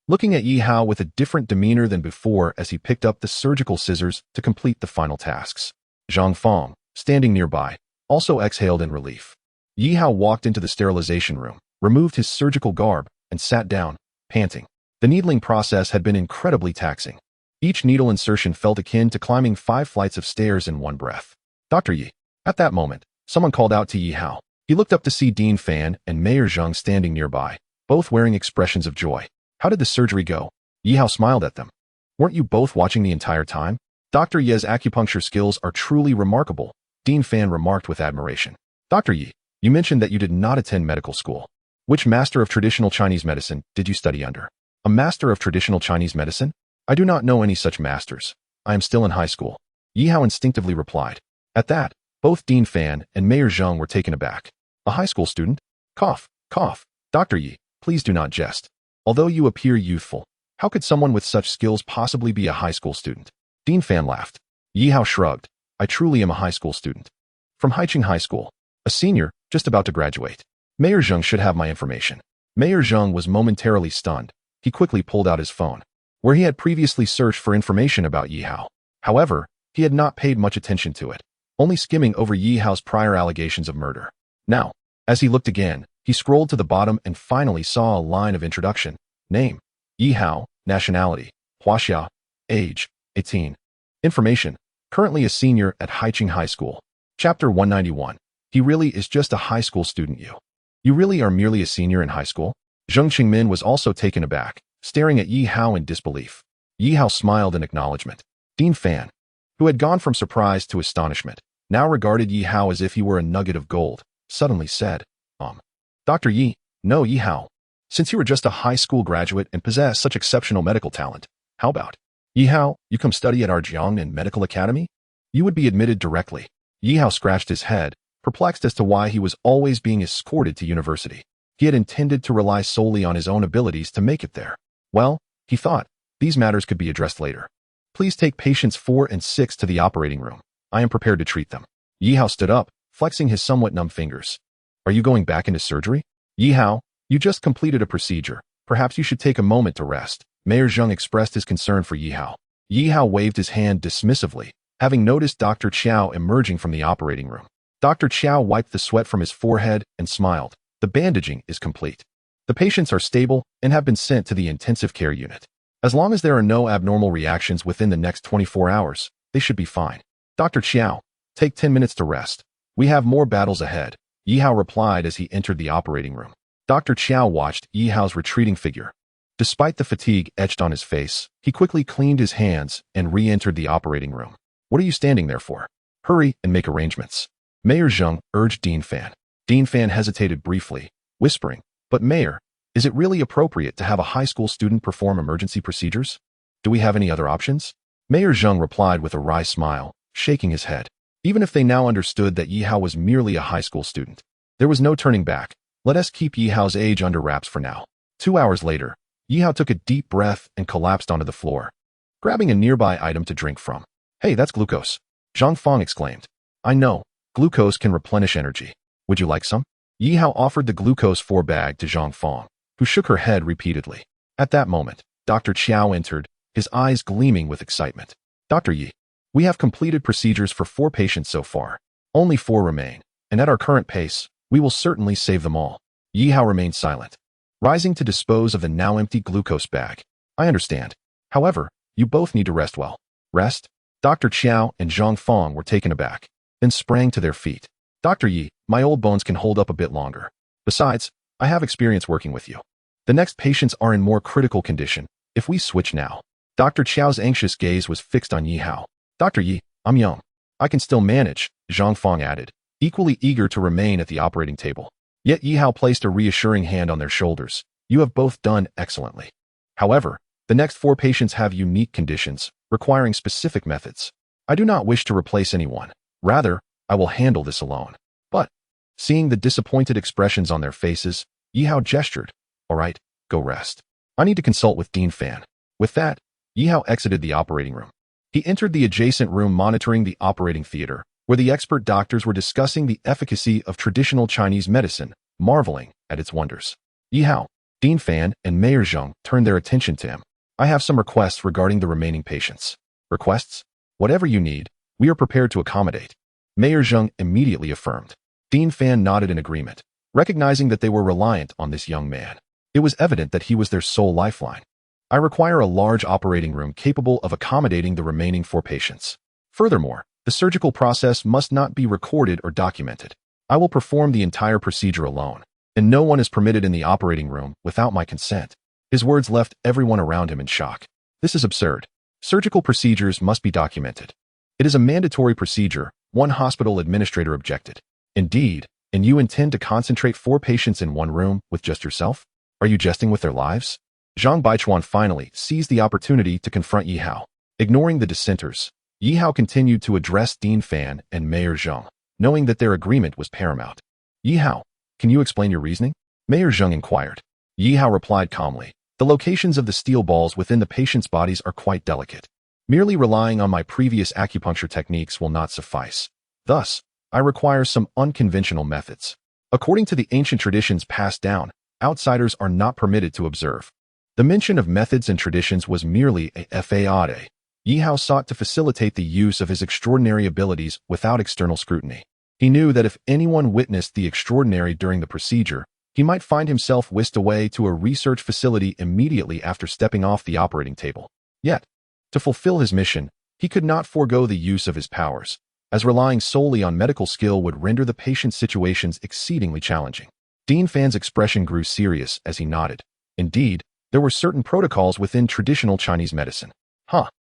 looking at Yi Hao with a different demeanor than before as he picked up the surgical scissors to complete the final tasks. Zhang Fong, standing nearby, also exhaled in relief. Yi Hao walked into the sterilization room, removed his surgical garb, and sat down, panting. The needling process had been incredibly taxing. Each needle insertion felt akin to climbing 5 flights of stairs in one breath. Dr. Yi. At that moment, someone called out to Yi Hao. He looked up to see Dean Fan and Mayor Zhang standing nearby, both wearing expressions of joy. How did the surgery go? Yi Hao smiled at them. Weren't you both watching the entire time? Dr. Ye's acupuncture skills are truly remarkable, Dean Fan remarked with admiration. Dr. Yi, you mentioned that you did not attend medical school. Which master of traditional Chinese medicine did you study under? A master of traditional Chinese medicine? I do not know any such masters. I am still in high school. Yi Hao instinctively replied. At that, both Dean Fan and Mayor Zhang were taken aback. A high school student? Cough, cough. Dr. Yi, please do not jest. Although you appear youthful, how could someone with such skills possibly be a high school student? Dean Fan laughed. Yi Hao shrugged. I truly am a high school student. From Haiqing High School. A senior, just about to graduate. Mayor Zhang should have my information. Mayor Zhang was momentarily stunned. He quickly pulled out his phone, where he had previously searched for information about Yi Hao. However, he had not paid much attention to it, only skimming over Yi Hao's prior allegations of murder. Now, as he looked again, he scrolled to the bottom and finally saw a line of introduction. Name, Yi Hao, nationality, Huaxia, age, 18. Information, currently a senior at Haiching High School. Chapter 191. He really is just a high school student. You really are merely a senior in high school? Zheng Qingmin was also taken aback, staring at Yi Hao in disbelief. Yi Hao smiled in acknowledgement. Dean Fan, who had gone from surprise to astonishment, now regarded Yi Hao as if he were a nugget of gold, suddenly said, Dr. Yi, no Yi Hao. Since you are just a high school graduate and possess such exceptional medical talent, how about Yi Hao, you come study at our Jiangnan Medical Academy? You would be admitted directly. Yi Hao scratched his head, perplexed as to why he was always being escorted to university. He had intended to rely solely on his own abilities to make it there. Well, he thought, these matters could be addressed later. Please take patients 4 and 6 to the operating room. I am prepared to treat them. Yi Hao stood up, flexing his somewhat numb fingers. Are you going back into surgery? Yi Hao, you just completed a procedure. Perhaps you should take a moment to rest. Mayor Zheng expressed his concern for Yi Hao. Yi Hao waved his hand dismissively, having noticed Dr. Qiao emerging from the operating room. Dr. Qiao wiped the sweat from his forehead and smiled. The bandaging is complete. The patients are stable and have been sent to the intensive care unit. As long as there are no abnormal reactions within the next 24 hours, they should be fine. Dr. Qiao, take 10 minutes to rest. We have more battles ahead, Yi Hao replied as he entered the operating room. Dr. Qiao watched Yi Hao's retreating figure. Despite the fatigue etched on his face, he quickly cleaned his hands and re-entered the operating room. What are you standing there for? Hurry and make arrangements. Mayor Zheng urged Dean Fan. Dean Fan hesitated briefly, whispering, but Mayor, is it really appropriate to have a high school student perform emergency procedures? Do we have any other options? Mayor Zheng replied with a wry smile, shaking his head. Even if they now understood that Yi Hao was merely a high school student, there was no turning back. Let us keep Yi Hao's age under wraps for now. 2 hours later, Yi Hao took a deep breath and collapsed onto the floor, grabbing a nearby item to drink from. Hey, that's glucose. Zhang Fang exclaimed. I know, glucose can replenish energy. Would you like some? Yi Hao offered the glucose 4 bag to Zhang Fang, who shook her head repeatedly. At that moment, Dr. Qiao entered, his eyes gleaming with excitement. Dr. Yi, we have completed procedures for 4 patients so far. Only 4 remain, and at our current pace, we will certainly save them all. Yi Hao remained silent, rising to dispose of the now empty glucose bag. I understand. However, you both need to rest well. Rest? Dr. Qiao and Zhang Fang were taken aback, then sprang to their feet. Dr. Yi, my old bones can hold up a bit longer. Besides, I have experience working with you. The next patients are in more critical condition. If we switch now. Dr. Qiao's anxious gaze was fixed on Yi Hao. Dr. Yi, I'm young. I can still manage, Zhang Fang added, equally eager to remain at the operating table. Yet Yi Hao placed a reassuring hand on their shoulders. You have both done excellently. However, the next 4 patients have unique conditions, requiring specific methods. I do not wish to replace anyone. Rather, I will handle this alone. But, seeing the disappointed expressions on their faces, Yi Hao gestured. All right, go rest. I need to consult with Dean Fan. With that, Yi Hao exited the operating room. He entered the adjacent room monitoring the operating theater, where the expert doctors were discussing the efficacy of traditional Chinese medicine, marveling at its wonders. Yi Hao, Dean Fan, and Mayor Zheng turned their attention to him. I have some requests regarding the remaining patients. Requests? Whatever you need, we are prepared to accommodate. Mayor Zheng immediately affirmed. Dean Fan nodded in agreement, recognizing that they were reliant on this young man. It was evident that he was their sole lifeline. I require a large operating room capable of accommodating the remaining 4 patients. Furthermore, the surgical process must not be recorded or documented. I will perform the entire procedure alone, and no one is permitted in the operating room without my consent. His words left everyone around him in shock. This is absurd. Surgical procedures must be documented. It is a mandatory procedure, one hospital administrator objected. Indeed, and you intend to concentrate 4 patients in one room with just yourself? Are you jesting with their lives? Zhang Baichuan finally seized the opportunity to confront Yi Hao. Ignoring the dissenters, Yi Hao continued to address Dean Fan and Mayor Zheng, knowing that their agreement was paramount. Yi Hao, can you explain your reasoning? Mayor Zheng inquired. Yi Hao replied calmly. The locations of the steel balls within the patient's bodies are quite delicate. Merely relying on my previous acupuncture techniques will not suffice. Thus, I require some unconventional methods. According to the ancient traditions passed down, outsiders are not permitted to observe. The mention of methods and traditions was merely a fade. Yi Hao sought to facilitate the use of his extraordinary abilities without external scrutiny. He knew that if anyone witnessed the extraordinary during the procedure, he might find himself whisked away to a research facility immediately after stepping off the operating table. Yet, to fulfill his mission, He could not forego the use of his powers, as relying solely on medical skill would render the patient's situations exceedingly challenging. Dean Fan's expression grew serious as he nodded. Indeed, there were certain protocols within traditional Chinese medicine.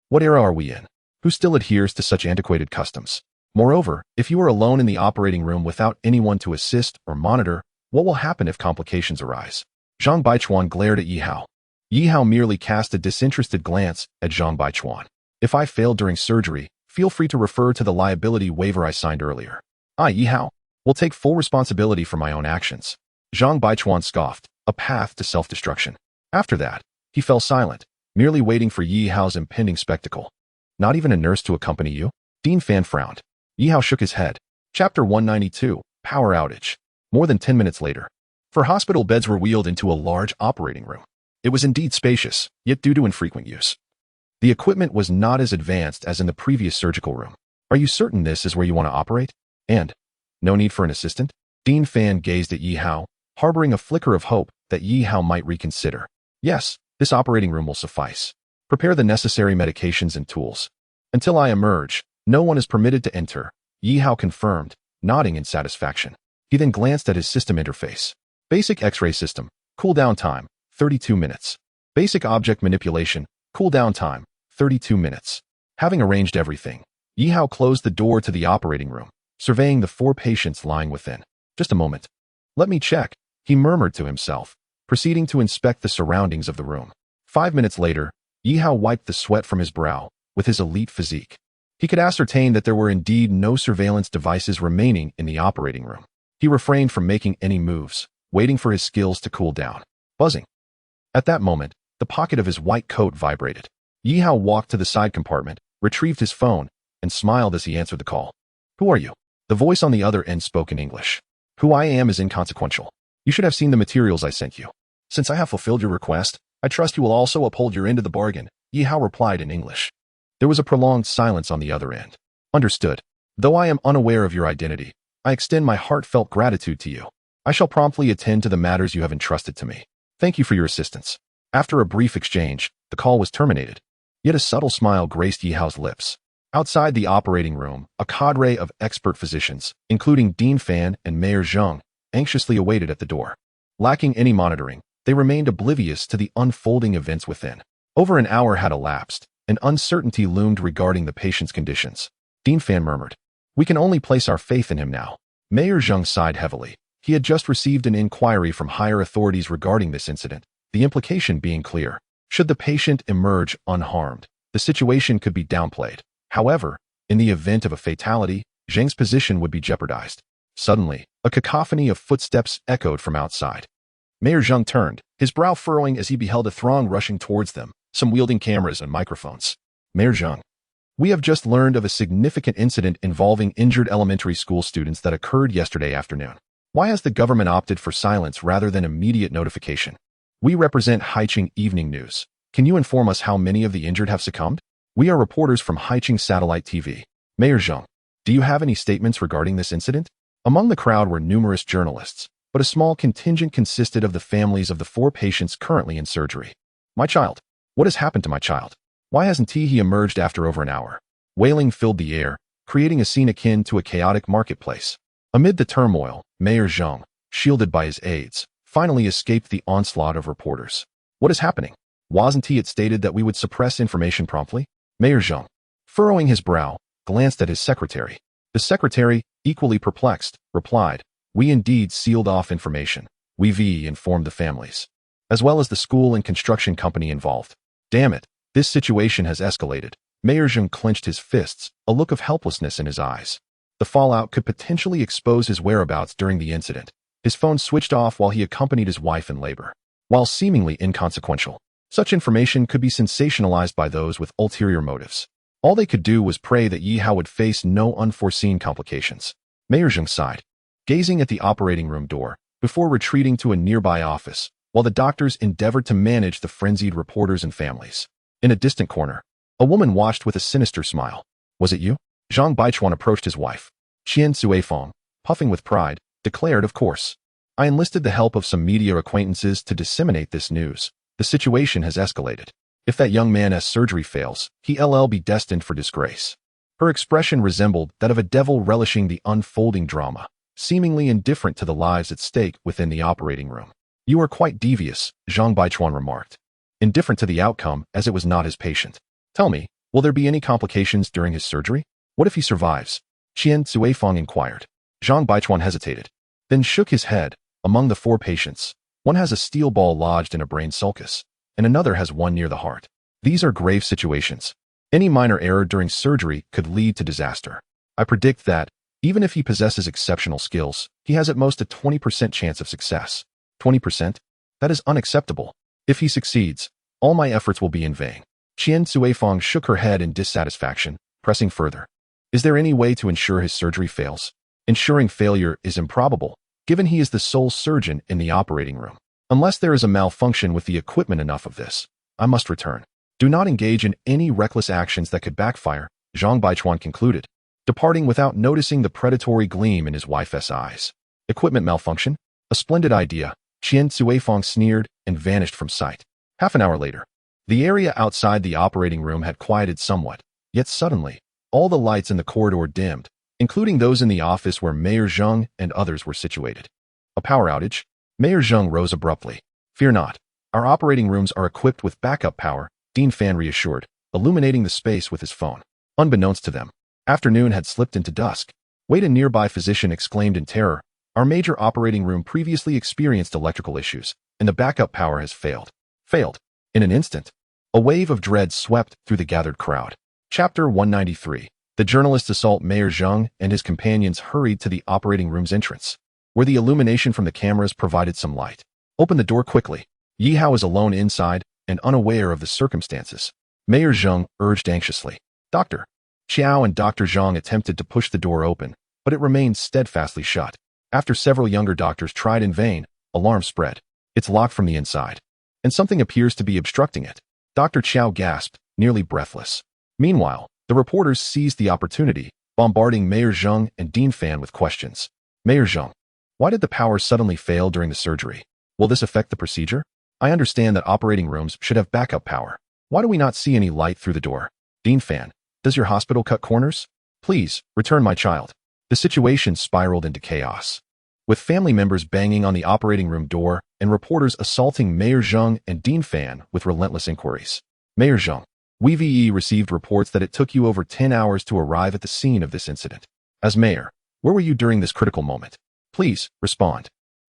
What era are we in? Who still adheres to such antiquated customs? Moreover, if you are alone in the operating room without anyone to assist or monitor, what will happen if complications arise? Zhang Baichuan glared at Yi Hao. Yi Hao merely cast a disinterested glance at Zhang Baichuan. If I failed during surgery, feel free to refer to the liability waiver I signed earlier. Yi Hao will take full responsibility for my own actions. Zhang Baichuan scoffed, a path to self-destruction. After that, he fell silent, merely waiting for Yi Hao's impending spectacle. Not even a nurse to accompany you? Dean Fan frowned. Yi Hao shook his head. Chapter 192, Power Outage. More than 10 minutes later. For hospital beds were wheeled into a large operating room. It was indeed spacious, yet due to infrequent use. The equipment was not as advanced as in the previous surgical room. Are you certain this is where you want to operate? And no need for an assistant? Dean Fan gazed at Yi Hao, harboring a flicker of hope that Yi Hao might reconsider. Yes, this operating room will suffice. Prepare the necessary medications and tools. Until I emerge, no one is permitted to enter, Yi Hao confirmed, nodding in satisfaction. He then glanced at his system interface. Basic X-ray system, cooldown time, 32 minutes. Basic object manipulation, cooldown time, 32 minutes. Having arranged everything, Yi Hao closed the door to the operating room, surveying the 4 patients lying within. Just a moment. Let me check, he murmured to himself, proceeding to inspect the surroundings of the room. 5 minutes later, Yi Hao wiped the sweat from his brow with his elite physique. He could ascertain that there were indeed no surveillance devices remaining in the operating room. He refrained from making any moves, waiting for his skills to cool down. Buzzing. At that moment, the pocket of his white coat vibrated. Yi Hao walked to the side compartment, retrieved his phone, and smiled as he answered the call. Who are you? The voice on the other end spoke in English. Who I am is inconsequential. You should have seen the materials I sent you. Since I have fulfilled your request, I trust you will also uphold your end of the bargain, Yi Hao replied in English. There was a prolonged silence on the other end. Understood. Though I am unaware of your identity, I extend my heartfelt gratitude to you. I shall promptly attend to the matters you have entrusted to me. Thank you for your assistance. After a brief exchange, the call was terminated. Yet a subtle smile graced Yi Hao's lips. Outside the operating room, a cadre of expert physicians, including Dean Fan and Mayor Zheng, anxiously awaited at the door. Lacking any monitoring, they remained oblivious to the unfolding events within. Over an hour had elapsed, and uncertainty loomed regarding the patient's conditions. Dean Fan murmured, "We can only place our faith in him now." Mayor Zheng sighed heavily. He had just received an inquiry from higher authorities regarding this incident, the implication being clear. Should the patient emerge unharmed, the situation could be downplayed. However, in the event of a fatality, Zheng's position would be jeopardized. Suddenly, a cacophony of footsteps echoed from outside. Mayor Zheng turned, his brow furrowing as he beheld a throng rushing towards them, some wielding cameras and microphones. Mayor Zheng, we have just learned of a significant incident involving injured elementary school students that occurred yesterday afternoon. Why has the government opted for silence rather than immediate notification? We represent Haiching Evening News. Can you inform us how many of the injured have succumbed? We are reporters from Haiching Satellite TV. Mayor Zheng, do you have any statements regarding this incident? Among the crowd were numerous journalists, but a small contingent consisted of the families of the 4 patients currently in surgery. My child. What has happened to my child? Why hasn't he emerged after over an hour? Wailing filled the air, creating a scene akin to a chaotic marketplace. Amid the turmoil, Mayor Zheng, shielded by his aides, finally escaped the onslaught of reporters. What is happening? Wasn't it stated that we would suppress information promptly? Mayor Zheng, furrowing his brow, glanced at his secretary. The secretary, equally perplexed, replied, we indeed sealed off information. We've informed the families, as well as the school and construction company involved. Damn it, this situation has escalated. Mayor Zheng clenched his fists, a look of helplessness in his eyes. The fallout could potentially expose his whereabouts during the incident. His phone switched off while he accompanied his wife in labor. While seemingly inconsequential, such information could be sensationalized by those with ulterior motives. All they could do was pray that Yi Hao would face no unforeseen complications. Mayor Zheng sighed, gazing at the operating room door, before retreating to a nearby office, while the doctors endeavored to manage the frenzied reporters and families. In a distant corner, a woman watched with a sinister smile. Was it you? Zhang Baichuan approached his wife. Qian Suifeng, puffing with pride, declared, of course. I enlisted the help of some media acquaintances to disseminate this news. The situation has escalated. If that young man's surgery fails, he'll be destined for disgrace. Her expression resembled that of a devil relishing the unfolding drama, seemingly indifferent to the lives at stake within the operating room. You are quite devious, Zhang Baichuan remarked. Indifferent to the outcome as it was not his patient. Tell me, will there be any complications during his surgery? What if he survives? Qian Cuifeng inquired. Zhang Baichuan hesitated, then shook his head. Among the 4 patients, one has a steel ball lodged in a brain sulcus, and another has one near the heart. These are grave situations. Any minor error during surgery could lead to disaster. I predict that, even if he possesses exceptional skills, he has at most a 20% chance of success. 20%? That is unacceptable. If he succeeds, all my efforts will be in vain. Qian Cuifeng shook her head in dissatisfaction, pressing further. Is there any way to ensure his surgery fails? Ensuring failure is improbable, given he is the sole surgeon in the operating room. Unless there is a malfunction with the equipment. Enough of this. I must return. Do not engage in any reckless actions that could backfire, Zhang Baichuan concluded, departing without noticing the predatory gleam in his wife's eyes. Equipment malfunction? A splendid idea, Qian Cuifeng sneered and vanished from sight. Half an hour later, the area outside the operating room had quieted somewhat, yet suddenly, all the lights in the corridor dimmed, including those in the office where Mayor Zheng and others were situated. A power outage? Mayor Zheng rose abruptly. Fear not. Our operating rooms are equipped with backup power, Dean Fan reassured, illuminating the space with his phone. Unbeknownst to them, afternoon had slipped into dusk. Wait, a nearby physician exclaimed in terror. Our major operating room previously experienced electrical issues, and the backup power has failed. Failed. In an instant, a wave of dread swept through the gathered crowd. Chapter 193. The journalists assault Mayor Zheng and his companions hurried to the operating room's entrance, where the illumination from the cameras provided some light. Open the door quickly. Yi Hao is alone inside and unaware of the circumstances. Mayor Zheng urged anxiously. Dr. Qiao and Dr. Zhang attempted to push the door open, but it remained steadfastly shut. After several younger doctors tried in vain, alarm spread. It's locked from the inside, and something appears to be obstructing it. Dr. Qiao gasped, nearly breathless. Meanwhile, the reporters seized the opportunity, bombarding Mayor Zheng and Dean Fan with questions. Mayor Zheng, why did the power suddenly fail during the surgery? Will this affect the procedure? I understand that operating rooms should have backup power. Why do we not see any light through the door? Dean Fan, does your hospital cut corners? Please, return my child. The situation spiraled into chaos, with family members banging on the operating room door and reporters assaulting Mayor Zheng and Dean Fan with relentless inquiries. Mayor Zheng, we received reports that it took you over 10 hours to arrive at the scene of this incident. As mayor, where were you during this critical moment? Please, respond.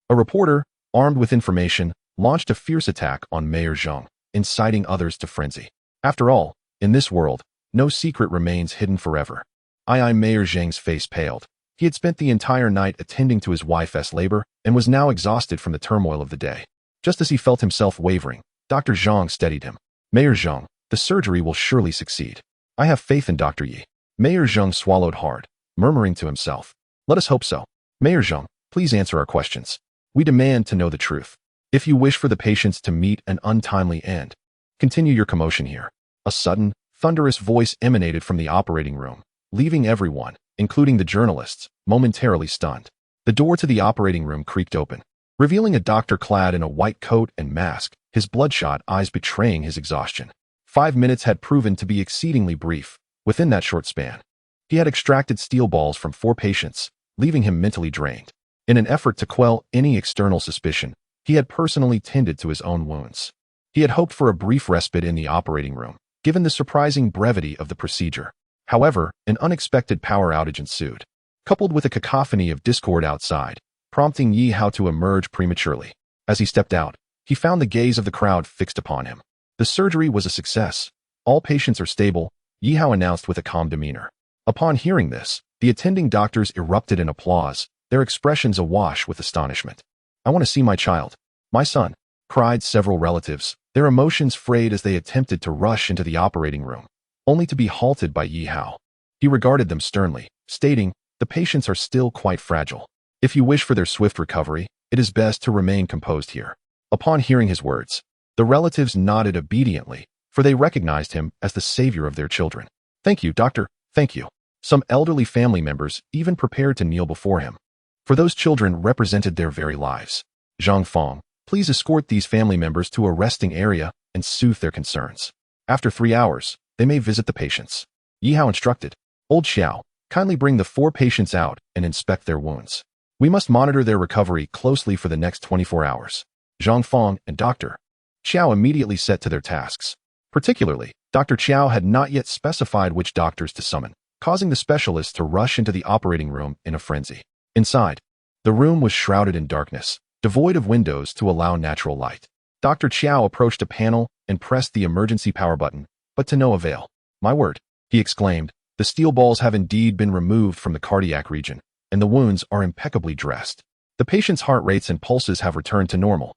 A reporter, armed with information, launched a fierce attack on Mayor Zheng, inciting others to frenzy. After all, in this world, no secret remains hidden forever. Mayor Zheng's face paled. He had spent the entire night attending to his wife's labor and was now exhausted from the turmoil of the day. Just as he felt himself wavering, Dr. Zhang steadied him. Mayor Zheng, the surgery will surely succeed. I have faith in Dr. Yi. Mayor Zheng swallowed hard, murmuring to himself. Let us hope so. Mayor Zheng, please answer our questions. We demand to know the truth. If you wish for the patients to meet an untimely end, continue your commotion here. A sudden, thunderous voice emanated from the operating room, leaving everyone, including the journalists, momentarily stunned. The door to the operating room creaked open, revealing a doctor clad in a white coat and mask, his bloodshot eyes betraying his exhaustion. 5 minutes had proven to be exceedingly brief. Within that short span, he had extracted steel balls from 4 patients, leaving him mentally drained. In an effort to quell any external suspicion, he had personally tended to his own wounds. He had hoped for a brief respite in the operating room, given the surprising brevity of the procedure. However, an unexpected power outage ensued, coupled with a cacophony of discord outside, prompting Yi Hao to emerge prematurely. As he stepped out, he found the gaze of the crowd fixed upon him. The surgery was a success. All patients are stable, Yi Hao announced with a calm demeanor. Upon hearing this, the attending doctors erupted in applause, their expressions awash with astonishment. I want to see my child. My son, cried several relatives, their emotions frayed as they attempted to rush into the operating room, only to be halted by Yi Hao. He regarded them sternly, stating, the patients are still quite fragile. If you wish for their swift recovery, it is best to remain composed here. Upon hearing his words, the relatives nodded obediently, for they recognized him as the savior of their children. Thank you, doctor, thank you. Some elderly family members even prepared to kneel before him, for those children represented their very lives. Zhang Feng, please escort these family members to a resting area and soothe their concerns. After 3 hours, they may visit the patients. Yi Hao instructed, Old Xiao, kindly bring the 4 patients out and inspect their wounds. We must monitor their recovery closely for the next 24 hours. Zhang Feng and Dr. Qiao immediately set to their tasks. Particularly, Dr. Qiao had not yet specified which doctors to summon, causing the specialists to rush into the operating room in a frenzy. Inside, the room was shrouded in darkness, devoid of windows to allow natural light. Dr. Qiao approached a panel and pressed the emergency power button, but to no avail. My word, he exclaimed, the steel balls have indeed been removed from the cardiac region, and the wounds are impeccably dressed. The patient's heart rates and pulses have returned to normal.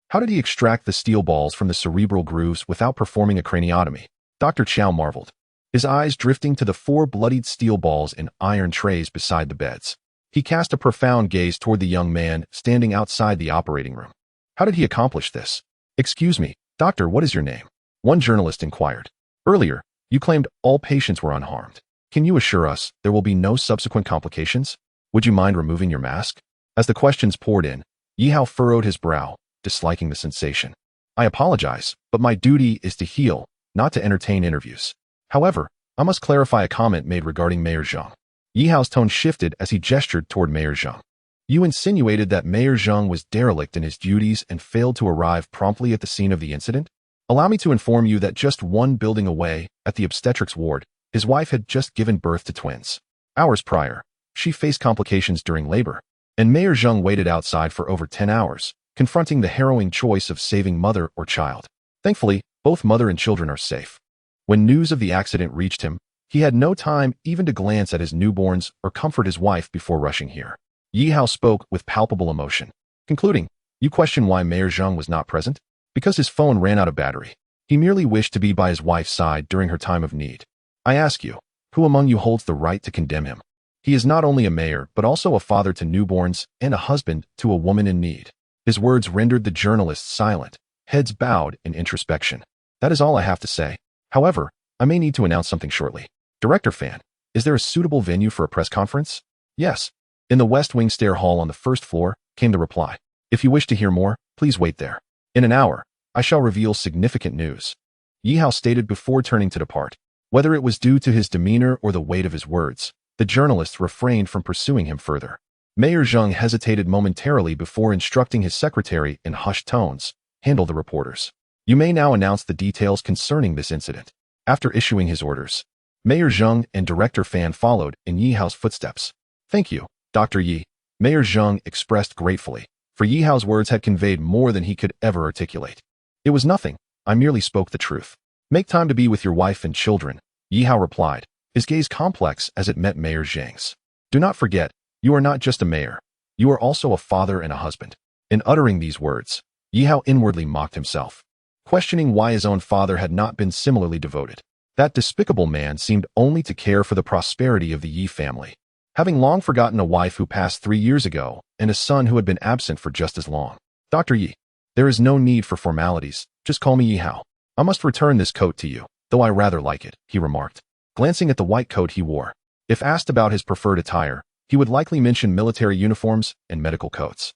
How did he extract the steel balls from the cerebral grooves without performing a craniotomy? Dr. Qiao marveled, his eyes drifting to the 4 bloodied steel balls in iron trays beside the beds. He cast a profound gaze toward the young man standing outside the operating room. How did he accomplish this? Excuse me, doctor, what is your name? One journalist inquired. Earlier, you claimed all patients were unharmed. Can you assure us there will be no subsequent complications? Would you mind removing your mask? As the questions poured in, Yi Hao furrowed his brow, disliking the sensation. I apologize, but my duty is to heal, not to entertain interviews. However, I must clarify a comment made regarding Mayor Zhang. Yi Hao's tone shifted as he gestured toward Mayor Zhang. You insinuated that Mayor Zhang was derelict in his duties and failed to arrive promptly at the scene of the incident? Allow me to inform you that just 1 building away, at the obstetrics ward, his wife had just given birth to twins. Hours prior, she faced complications during labor, and Mayor Zhang waited outside for over 10 hours, confronting the harrowing choice of saving mother or child. Thankfully, both mother and children are safe. When news of the accident reached him, he had no time even to glance at his newborns or comfort his wife before rushing here. Yi Hao spoke with palpable emotion, concluding, you question why Mayor Zhang was not present? Because his phone ran out of battery. He merely wished to be by his wife's side during her time of need. I ask you, who among you holds the right to condemn him? He is not only a mayor, but also a father to newborns and a husband to a woman in need. His words rendered the journalists silent, heads bowed in introspection. That is all I have to say. However, I may need to announce something shortly. Director Fan, is there a suitable venue for a press conference? Yes. In the West Wing stair hall on the 1st floor, came the reply. If you wish to hear more, please wait there. In an hour, I shall reveal significant news. Yi Hao stated before turning to depart. Whether it was due to his demeanor or the weight of his words, the journalists refrained from pursuing him further. Mayor Zhang hesitated momentarily before instructing his secretary in hushed tones, handle the reporters. You may now announce the details concerning this incident. After issuing his orders, Mayor Zhang and Director Fan followed in Yi Hao's footsteps. Thank you, Dr. Yi. Mayor Zhang expressed gratefully, for Yi Hao's words had conveyed more than he could ever articulate. It was nothing, I merely spoke the truth. Make time to be with your wife and children, Yi Hao replied, his gaze complex as it met Mayor Zhang's. Do not forget, you are not just a mayor. You are also a father and a husband. In uttering these words, Yi Hao inwardly mocked himself, questioning why his own father had not been similarly devoted. That despicable man seemed only to care for the prosperity of the Yi family, having long forgotten a wife who passed 3 years ago and a son who had been absent for just as long. Dr. Yi, there is no need for formalities, just call me Yi Hao. I must return this coat to you, though I rather like it, he remarked, glancing at the white coat he wore. If asked about his preferred attire, he would likely mention military uniforms and medical coats.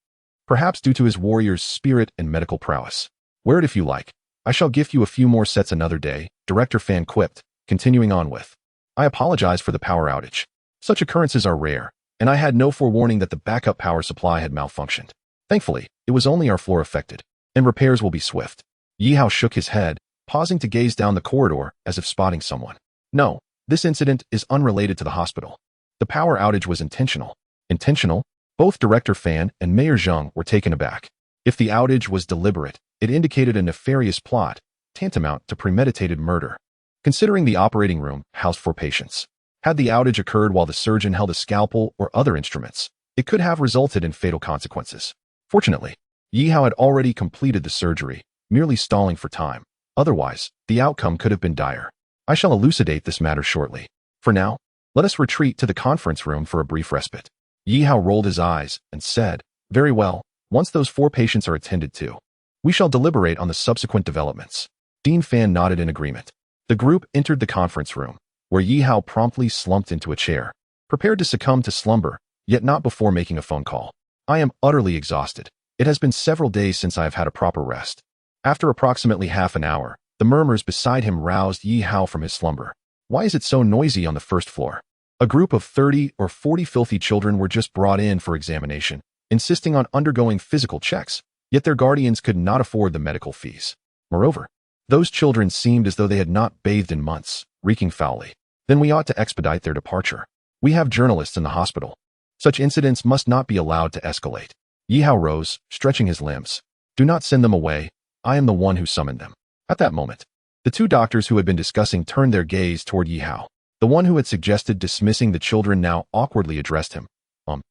Perhaps due to his warrior's spirit and medical prowess. Wear it if you like. I shall gift you a few more sets another day, Director Fan quipped, continuing on with. I apologize for the power outage. Such occurrences are rare, and I had no forewarning that the backup power supply had malfunctioned. Thankfully, it was only our floor affected, and repairs will be swift. Yi Hao shook his head, pausing to gaze down the corridor as if spotting someone. No, this incident is unrelated to the hospital. The power outage was intentional. Intentional? Both Director Fan and Mayor Zhang were taken aback. If the outage was deliberate, it indicated a nefarious plot, tantamount to premeditated murder. Considering the operating room housed 4 patients, had the outage occurred while the surgeon held a scalpel or other instruments, it could have resulted in fatal consequences. Fortunately, Yi Hao had already completed the surgery, merely stalling for time. Otherwise, the outcome could have been dire. I shall elucidate this matter shortly. For now, let us retreat to the conference room for a brief respite. Yi Hao rolled his eyes and said, very well, once those 4 patients are attended to, we shall deliberate on the subsequent developments. Dean Fan nodded in agreement. The group entered the conference room, where Yi Hao promptly slumped into a chair, prepared to succumb to slumber, yet not before making a phone call. I am utterly exhausted. It has been several days since I have had a proper rest. After approximately half an hour, The murmurs beside him roused Yi Hao from his slumber. Why is it so noisy on the first floor? A group of 30 or 40 filthy children were just brought in for examination, insisting on undergoing physical checks, yet their guardians could not afford the medical fees. Moreover, those children seemed as though they had not bathed in months, reeking foully. Then we ought to expedite their departure. We have journalists in the hospital. Such incidents must not be allowed to escalate. Yi Hao rose, stretching his limbs. Do not send them away. I am the one who summoned them. At that moment, the two doctors who had been discussing turned their gaze toward Yi Hao. The one who had suggested dismissing the children now awkwardly addressed him.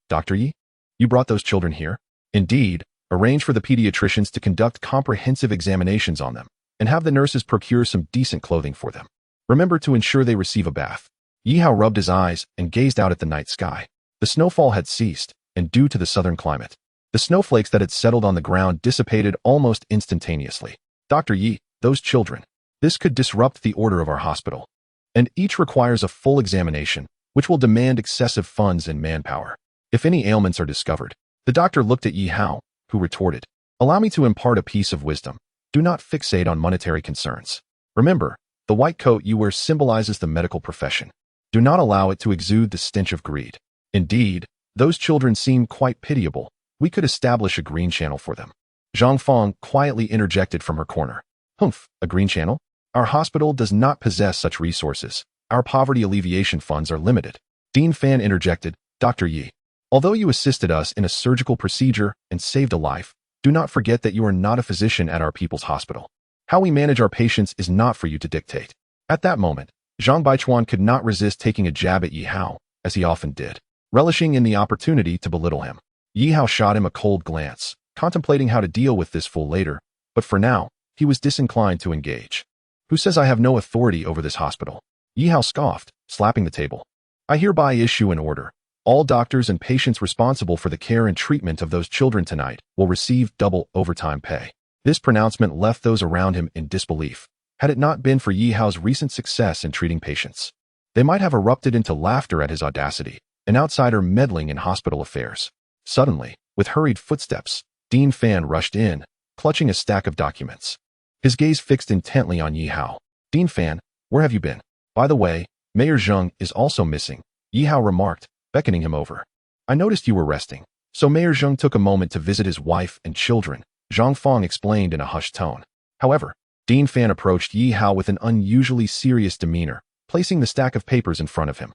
Dr. Yi? You brought those children here? Indeed. Arrange for the pediatricians to conduct comprehensive examinations on them, and have the nurses procure some decent clothing for them. Remember to ensure they receive a bath. Yi Hao rubbed his eyes and gazed out at the night sky. The snowfall had ceased, and due to the southern climate, the snowflakes that had settled on the ground dissipated almost instantaneously. Dr. Yi, those children. This could disrupt the order of our hospital. And each requires a full examination, which will demand excessive funds and manpower. If any ailments are discovered, the doctor looked at Yi Hao, who retorted, allow me to impart a piece of wisdom. Do not fixate on monetary concerns. Remember, the white coat you wear symbolizes the medical profession. Do not allow it to exude the stench of greed. Indeed, those children seem quite pitiable. We could establish a green channel for them. Zhang Fang quietly interjected from her corner. Humph, a green channel? Our hospital does not possess such resources. Our poverty alleviation funds are limited. Dean Fan interjected, Dr. Yi, although you assisted us in a surgical procedure and saved a life, do not forget that you are not a physician at our people's hospital. How we manage our patients is not for you to dictate. At that moment, Zhang Baichuan could not resist taking a jab at Yi Hao, as he often did, relishing in the opportunity to belittle him. Yi Hao shot him a cold glance, contemplating how to deal with this fool later, but for now, he was disinclined to engage. Who says I have no authority over this hospital? Yi Hao scoffed, slapping the table. I hereby issue an order. All doctors and patients responsible for the care and treatment of those children tonight will receive double overtime pay. This pronouncement left those around him in disbelief. Had it not been for Yi Hao's recent success in treating patients, they might have erupted into laughter at his audacity, an outsider meddling in hospital affairs. Suddenly, with hurried footsteps, Dean Fan rushed in, clutching a stack of documents. His gaze fixed intently on Yi Hao. Dean Fan, where have you been? By the way, Mayor Zheng is also missing, Yi Hao remarked, beckoning him over. I noticed you were resting, so Mayor Zheng took a moment to visit his wife and children, Zhang Fang explained in a hushed tone. However, Dean Fan approached Yi Hao with an unusually serious demeanor, placing the stack of papers in front of him.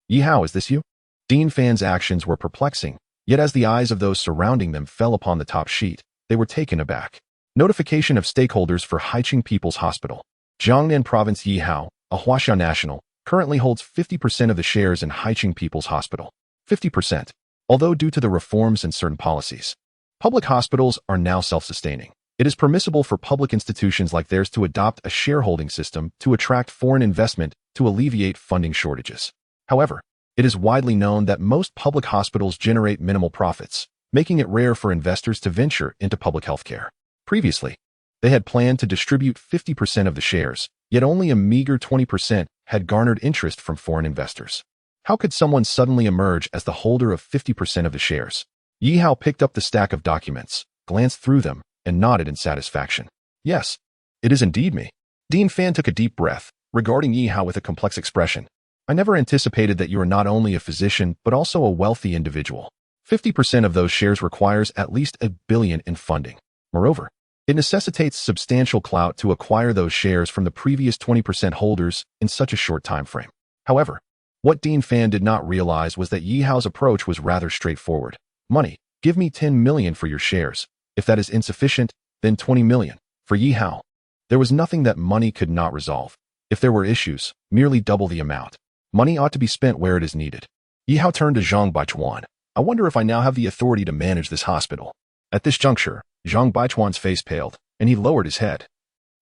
Yi Hao, is this you? Dean Fan's actions were perplexing, yet as the eyes of those surrounding them fell upon the top sheet, they were taken aback. Notification of stakeholders for Haiqing People's Hospital. Jiangnan Province Yi Hao, a Huaxia national, currently holds 50% of the shares in Haiqing People's Hospital. 50%. Although due to the reforms and certain policies, public hospitals are now self-sustaining. It is permissible for public institutions like theirs to adopt a shareholding system to attract foreign investment to alleviate funding shortages. However, it is widely known that most public hospitals generate minimal profits, making it rare for investors to venture into public healthcare. Previously, they had planned to distribute 50% of the shares, yet only a meager 20% had garnered interest from foreign investors. How could someone suddenly emerge as the holder of 50% of the shares? Yi Hao picked up the stack of documents, glanced through them, and nodded in satisfaction. Yes, it is indeed me. Dean Fan took a deep breath, regarding Yi Hao with a complex expression. I never anticipated that you are not only a physician, but also a wealthy individual. 50% of those shares requires at least $1 billion in funding. Moreover, it necessitates substantial clout to acquire those shares from the previous 20% holders in such a short time frame. However, what Dean Fan did not realize was that Yi Hao's approach was rather straightforward. Money, give me 10 million for your shares. If that is insufficient, then 20 million. For Yi Hao, there was nothing that money could not resolve. If there were issues, merely double the amount. Money ought to be spent where it is needed. Yi Hao turned to Zhang Baichuan. I wonder if I now have the authority to manage this hospital. At this juncture, Zhang Baichuan's face paled, and he lowered his head,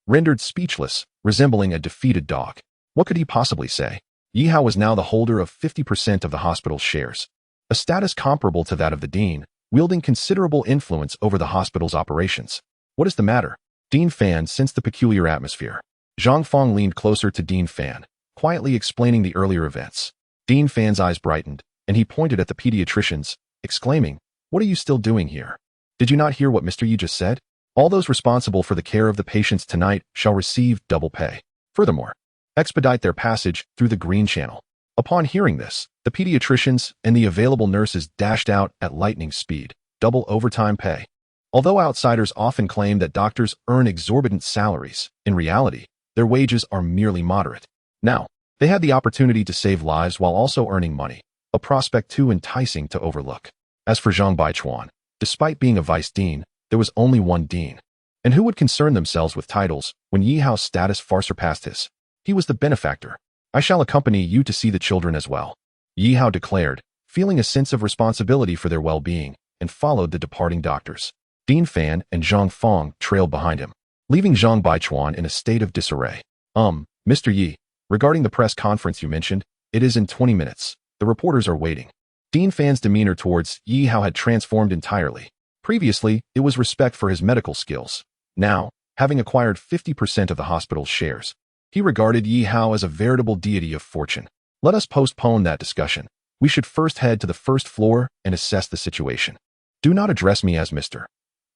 rendered speechless, resembling a defeated dog. What could he possibly say? Yi Hao was now the holder of 50% of the hospital's shares, a status comparable to that of the dean, wielding considerable influence over the hospital's operations. What is the matter? Dean Fan sensed the peculiar atmosphere. Zhang Fang leaned closer to Dean Fan, quietly explaining the earlier events. Dean Fan's eyes brightened, and he pointed at the pediatricians, exclaiming, What are you still doing here? Did you not hear what Mr. Yi just said? All those responsible for the care of the patients tonight shall receive double pay. Furthermore, expedite their passage through the green channel. Upon hearing this, the pediatricians and the available nurses dashed out at lightning speed, double overtime pay. Although outsiders often claim that doctors earn exorbitant salaries, in reality, their wages are merely moderate. Now, they had the opportunity to save lives while also earning money, a prospect too enticing to overlook. As for Zhang Baichuan, despite being a vice dean, there was only one dean. And who would concern themselves with titles when Yi Hao's status far surpassed his? He was the benefactor. I shall accompany you to see the children as well, Yi Hao declared, feeling a sense of responsibility for their well-being, and followed the departing doctors. Dean Fan and Zhang Fong trailed behind him, leaving Zhang Baichuan in a state of disarray. Mr. Yi, regarding the press conference you mentioned, it is in 20 minutes. The reporters are waiting. Dean Fan's demeanor towards Yi Hao had transformed entirely. Previously, it was respect for his medical skills. Now, having acquired 50% of the hospital's shares, he regarded Yi Hao as a veritable deity of fortune. Let us postpone that discussion. We should first head to the first floor and assess the situation. Do not address me as Mr.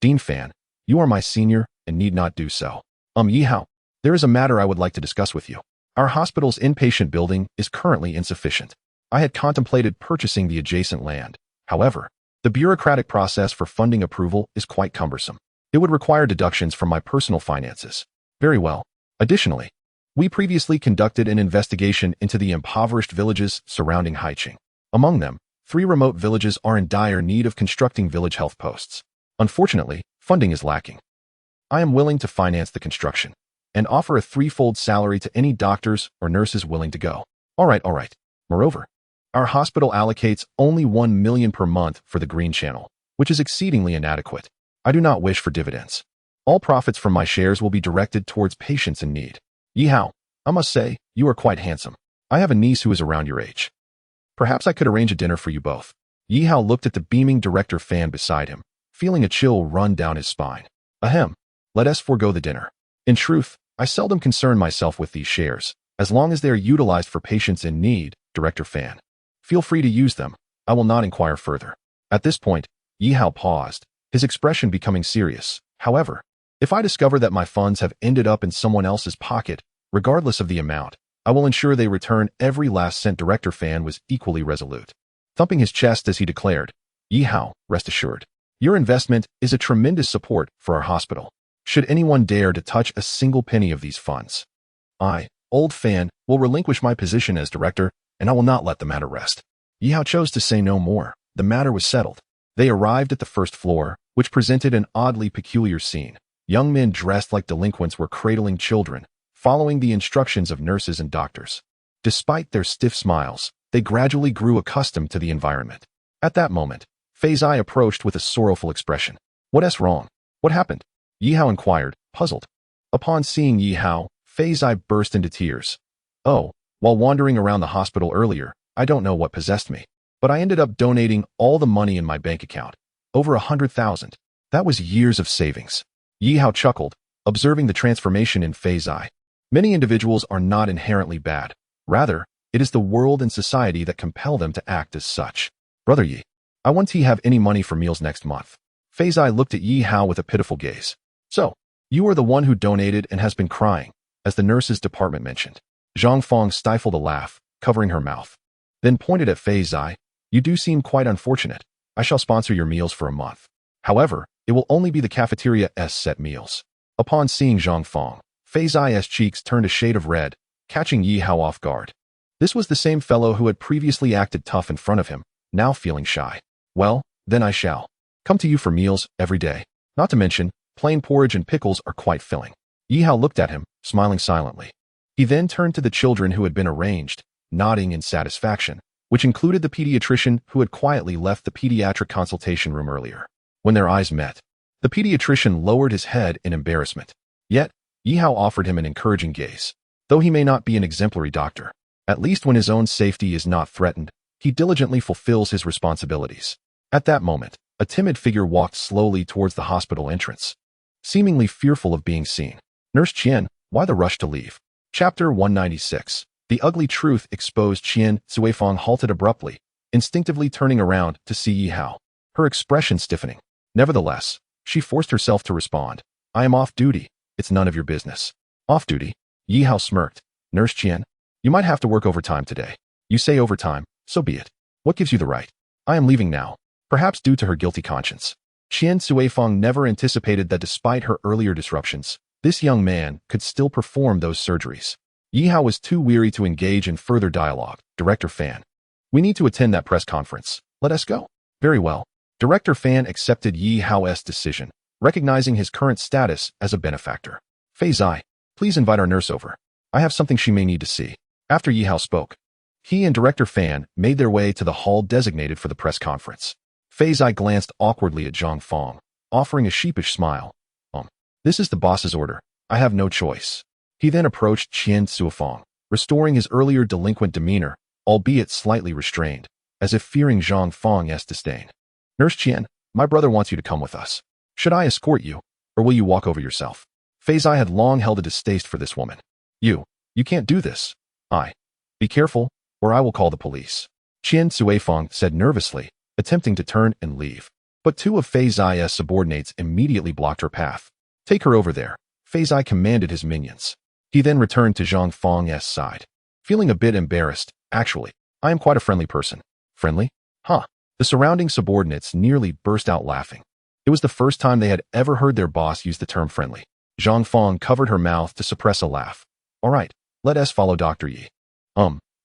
Dean Fan. You are my senior and need not do so. Yi Hao, there is a matter I would like to discuss with you. Our hospital's inpatient building is currently insufficient. I had contemplated purchasing the adjacent land. However, the bureaucratic process for funding approval is quite cumbersome. It would require deductions from my personal finances. Very well. Additionally, we previously conducted an investigation into the impoverished villages surrounding Haiqing. Among them, 3 remote villages are in dire need of constructing village health posts. Unfortunately, funding is lacking. I am willing to finance the construction and offer a 3-fold salary to any doctors or nurses willing to go. All right. Moreover, our hospital allocates only 1 million per month for the green channel, which is exceedingly inadequate. I do not wish for dividends. All profits from my shares will be directed towards patients in need. Yi Hao, I must say, you are quite handsome. I have a niece who is around your age. Perhaps I could arrange a dinner for you both. Yi Hao looked at the beaming director Fan beside him, feeling a chill run down his spine. Ahem, let us forego the dinner. In truth, I seldom concern myself with these shares, as long as they are utilized for patients in need, Director Fan. Feel free to use them. I will not inquire further. At this point, Yi Hao paused, his expression becoming serious. However, if I discover that my funds have ended up in someone else's pocket, regardless of the amount, I will ensure they return every last cent. Director Fan was equally resolute, thumping his chest as he declared, Yi Hao, rest assured. Your investment is a tremendous support for our hospital. Should anyone dare to touch a single penny of these funds, I, old Fan, will relinquish my position as director, and I will not let the matter rest. Yi Hao chose to say no more. The matter was settled. They arrived at the first floor, which presented an oddly peculiar scene. Young men dressed like delinquents were cradling children, following the instructions of nurses and doctors. Despite their stiff smiles, they gradually grew accustomed to the environment. At that moment, Fei Zai approached with a sorrowful expression. What's wrong? What happened? Yi Hao inquired, puzzled. Upon seeing Yi Hao, Fei Zai burst into tears. Oh, while wandering around the hospital earlier, I don't know what possessed me, but I ended up donating all the money in my bank account. Over 100,000. That was years of savings. Yi Hao chuckled, observing the transformation in Fei Zai. Many individuals are not inherently bad. Rather, it is the world and society that compel them to act as such. Brother Yi, I want to have any money for meals next month. Fei Zai looked at Yi Hao with a pitiful gaze. So, you are the one who donated and has been crying, as the nurses department mentioned. Zhang Fong stifled a laugh, covering her mouth. Then pointed at Fei Zai. You do seem quite unfortunate. I shall sponsor your meals for a month. However, it will only be the cafeteria's set meals. Upon seeing Zhang Fong, Fei Zai's cheeks turned a shade of red, catching Yi Hao off guard. This was the same fellow who had previously acted tough in front of him, now feeling shy. Well, then I shall come to you for meals every day. Not to mention, plain porridge and pickles are quite filling. Yi Hao looked at him, smiling silently. He then turned to the children who had been arranged, nodding in satisfaction, which included the pediatrician who had quietly left the pediatric consultation room earlier. When their eyes met, the pediatrician lowered his head in embarrassment. Yet, Yi Hao offered him an encouraging gaze. Though he may not be an exemplary doctor, at least when his own safety is not threatened, he diligently fulfills his responsibilities. At that moment, a timid figure walked slowly towards the hospital entrance, seemingly fearful of being seen. Nurse Qian, why the rush to leave? Chapter 196. The ugly truth exposed. Qian Zuifang halted abruptly, instinctively turning around to see Yi Hao, her expression stiffening. Nevertheless, She forced herself to respond. I am off duty. It's none of your business. Off duty? Yi Hao smirked. Nurse Qian, you might have to work overtime today. You say overtime, so be it. What gives you the right? I am leaving now. Perhaps due to her guilty conscience. Qian Suifeng never anticipated that despite her earlier disruptions, this young man could still perform those surgeries. Yi Hao was too weary to engage in further dialogue. Director Fan. We need to attend that press conference. Let us go. Very well. Director Fan accepted Yi Hao's decision, recognizing his current status as a benefactor. Fei Zai, please invite our nurse over. I have something she may need to see. After Yi Hao spoke, he and Director Fan made their way to the hall designated for the press conference. Fei Zai glanced awkwardly at Zhang Fong, offering a sheepish smile. This is the boss's order. I have no choice. He then approached Qian Suifeng, restoring his earlier delinquent demeanor, albeit slightly restrained, as if fearing Zhang Feng's disdain. Nurse Qian, my brother wants you to come with us. Should I escort you, or will you walk over yourself? Fei Zai had long held a distaste for this woman. You can't do this. Be careful, or I will call the police. Qian Suifeng said nervously, attempting to turn and leave. But two of Fei Zai's subordinates immediately blocked her path. Take her over there, Fei Zai commanded his minions. He then returned to Zhang Feng's side. Feeling a bit embarrassed, actually, I am quite a friendly person. Friendly? Huh. The surrounding subordinates nearly burst out laughing. It was the first time they had ever heard their boss use the term friendly. Zhang Feng covered her mouth to suppress a laugh. All right, let us follow Dr. Yi.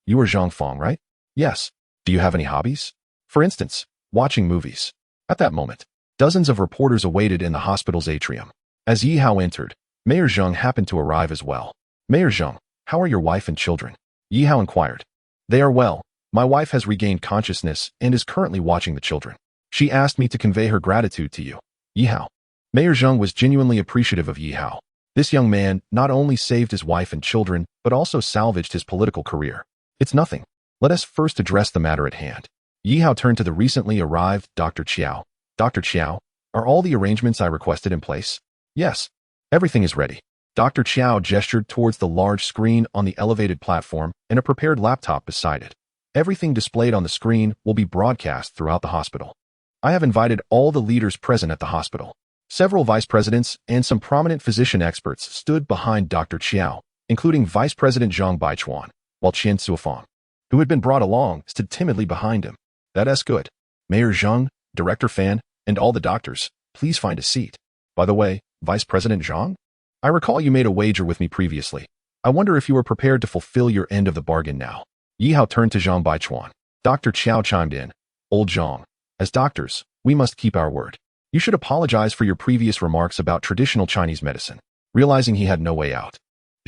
You are Zhang Feng, right? Yes. Do you have any hobbies? For instance, watching movies. At that moment, dozens of reporters awaited in the hospital's atrium. As Yi Hao entered, Mayor Zheng happened to arrive as well. Mayor Zheng, how are your wife and children? Yi Hao inquired. They are well. My wife has regained consciousness and is currently watching the children. She asked me to convey her gratitude to you. Yi Hao. Mayor Zheng was genuinely appreciative of Yi Hao. This young man not only saved his wife and children, but also salvaged his political career. It's nothing. Let us first address the matter at hand. Yi Hao turned to the recently arrived Dr. Qiao. Dr. Qiao, are all the arrangements I requested in place? Yes. Everything is ready. Dr. Qiao gestured towards the large screen on the elevated platform and a prepared laptop beside it. Everything displayed on the screen will be broadcast throughout the hospital. I have invited all the leaders present at the hospital. Several vice presidents and some prominent physician experts stood behind Dr. Qiao, including Vice President Zhang Baichuan, while Qian Suifeng, who had been brought along, stood timidly behind him. That's good. Mayor Zheng, Director Fan, and all the doctors, please find a seat. By the way, Vice President Zhang? I recall you made a wager with me previously. I wonder if you are prepared to fulfill your end of the bargain now. Yi Hao turned to Zhang Baichuan. Dr. Qiao chimed in. Old Zhang, as doctors, we must keep our word. You should apologize for your previous remarks about traditional Chinese medicine. Realizing he had no way out,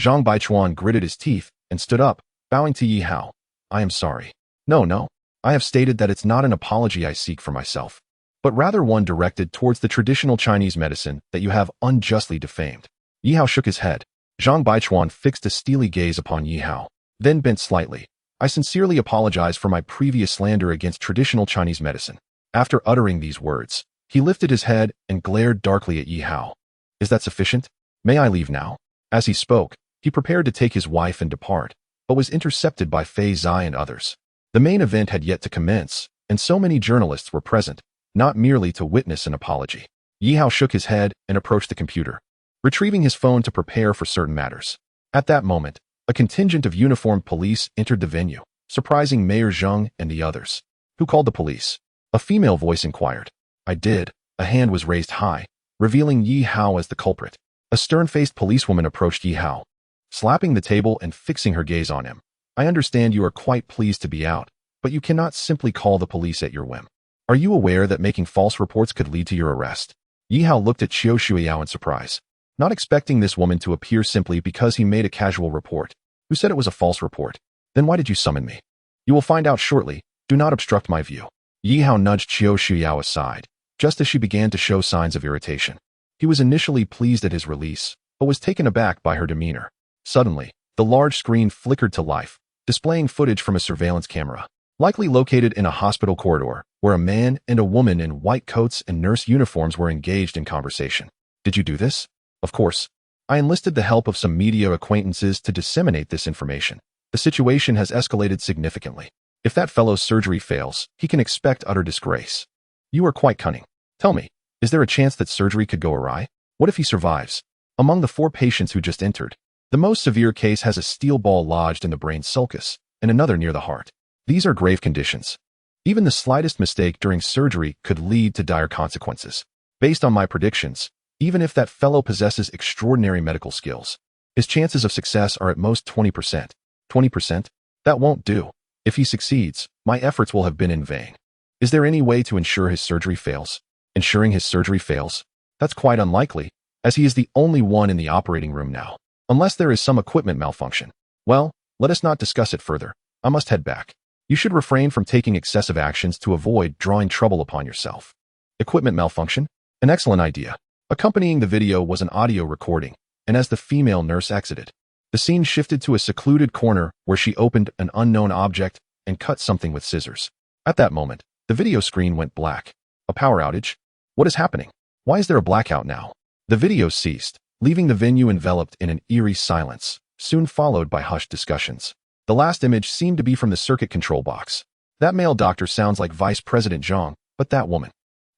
Zhang Baichuan gritted his teeth and stood up, bowing to Yi Hao. I am sorry. No. I have stated that it's not an apology I seek for myself, but rather one directed towards the traditional Chinese medicine that you have unjustly defamed. Yi Hao shook his head. Zhang Baichuan fixed a steely gaze upon Yi Hao, then bent slightly. I sincerely apologize for my previous slander against traditional Chinese medicine. After uttering these words, he lifted his head and glared darkly at Yi Hao. Is that sufficient? May I leave now? As he spoke, he prepared to take his wife and depart, but was intercepted by Fei Zai and others. The main event had yet to commence, and so many journalists were present, not merely to witness an apology. Yi Hao shook his head and approached the computer, retrieving his phone to prepare for certain matters. At that moment, a contingent of uniformed police entered the venue, surprising Mayor Zheng and the others. Who called the police? A female voice inquired. I did. A hand was raised high, revealing Yi Hao as the culprit. A stern-faced policewoman approached Yi Hao, slapping the table and fixing her gaze on him. I understand you are quite pleased to be out, but you cannot simply call the police at your whim. Are you aware that making false reports could lead to your arrest? Yi Hao looked at Qiu Shuiyao in surprise, not expecting this woman to appear simply because he made a casual report. Who said it was a false report? Then why did you summon me? You will find out shortly. Do not obstruct my view. Yi Hao nudged Qiu Shuiyao aside, just as she began to show signs of irritation. He was initially pleased at his release, but was taken aback by her demeanor. Suddenly, the large screen flickered to life, displaying footage from a surveillance camera, likely located in a hospital corridor, where a man and a woman in white coats and nurse uniforms were engaged in conversation. Did you do this? Of course. I enlisted the help of some media acquaintances to disseminate this information. The situation has escalated significantly. If that fellow's surgery fails, he can expect utter disgrace. You are quite cunning. Tell me, Is there a chance that surgery could go awry? What if he survives? Among the 4 patients who just entered, the most severe case has a steel ball lodged in the brain sulcus and another near the heart. These are grave conditions. Even the slightest mistake during surgery could lead to dire consequences. Based on my predictions, even if that fellow possesses extraordinary medical skills, his chances of success are at most 20%. 20%? That won't do. If he succeeds, my efforts will have been in vain. Is there any way to ensure his surgery fails? Ensuring his surgery fails? That's quite unlikely, as he is the only one in the operating room now. Unless there is some equipment malfunction. Well, let us not discuss it further. I must head back. You should refrain from taking excessive actions to avoid drawing trouble upon yourself. Equipment malfunction? An excellent idea. Accompanying the video was an audio recording, and as the female nurse exited, the scene shifted to a secluded corner where she opened an unknown object and cut something with scissors. At that moment, the video screen went black. A power outage? What is happening? Why is there a blackout now? The video ceased, leaving the venue enveloped in an eerie silence, soon followed by hushed discussions. The last image seemed to be from the circuit control box. That male doctor sounds like Vice President Zhang, but that woman.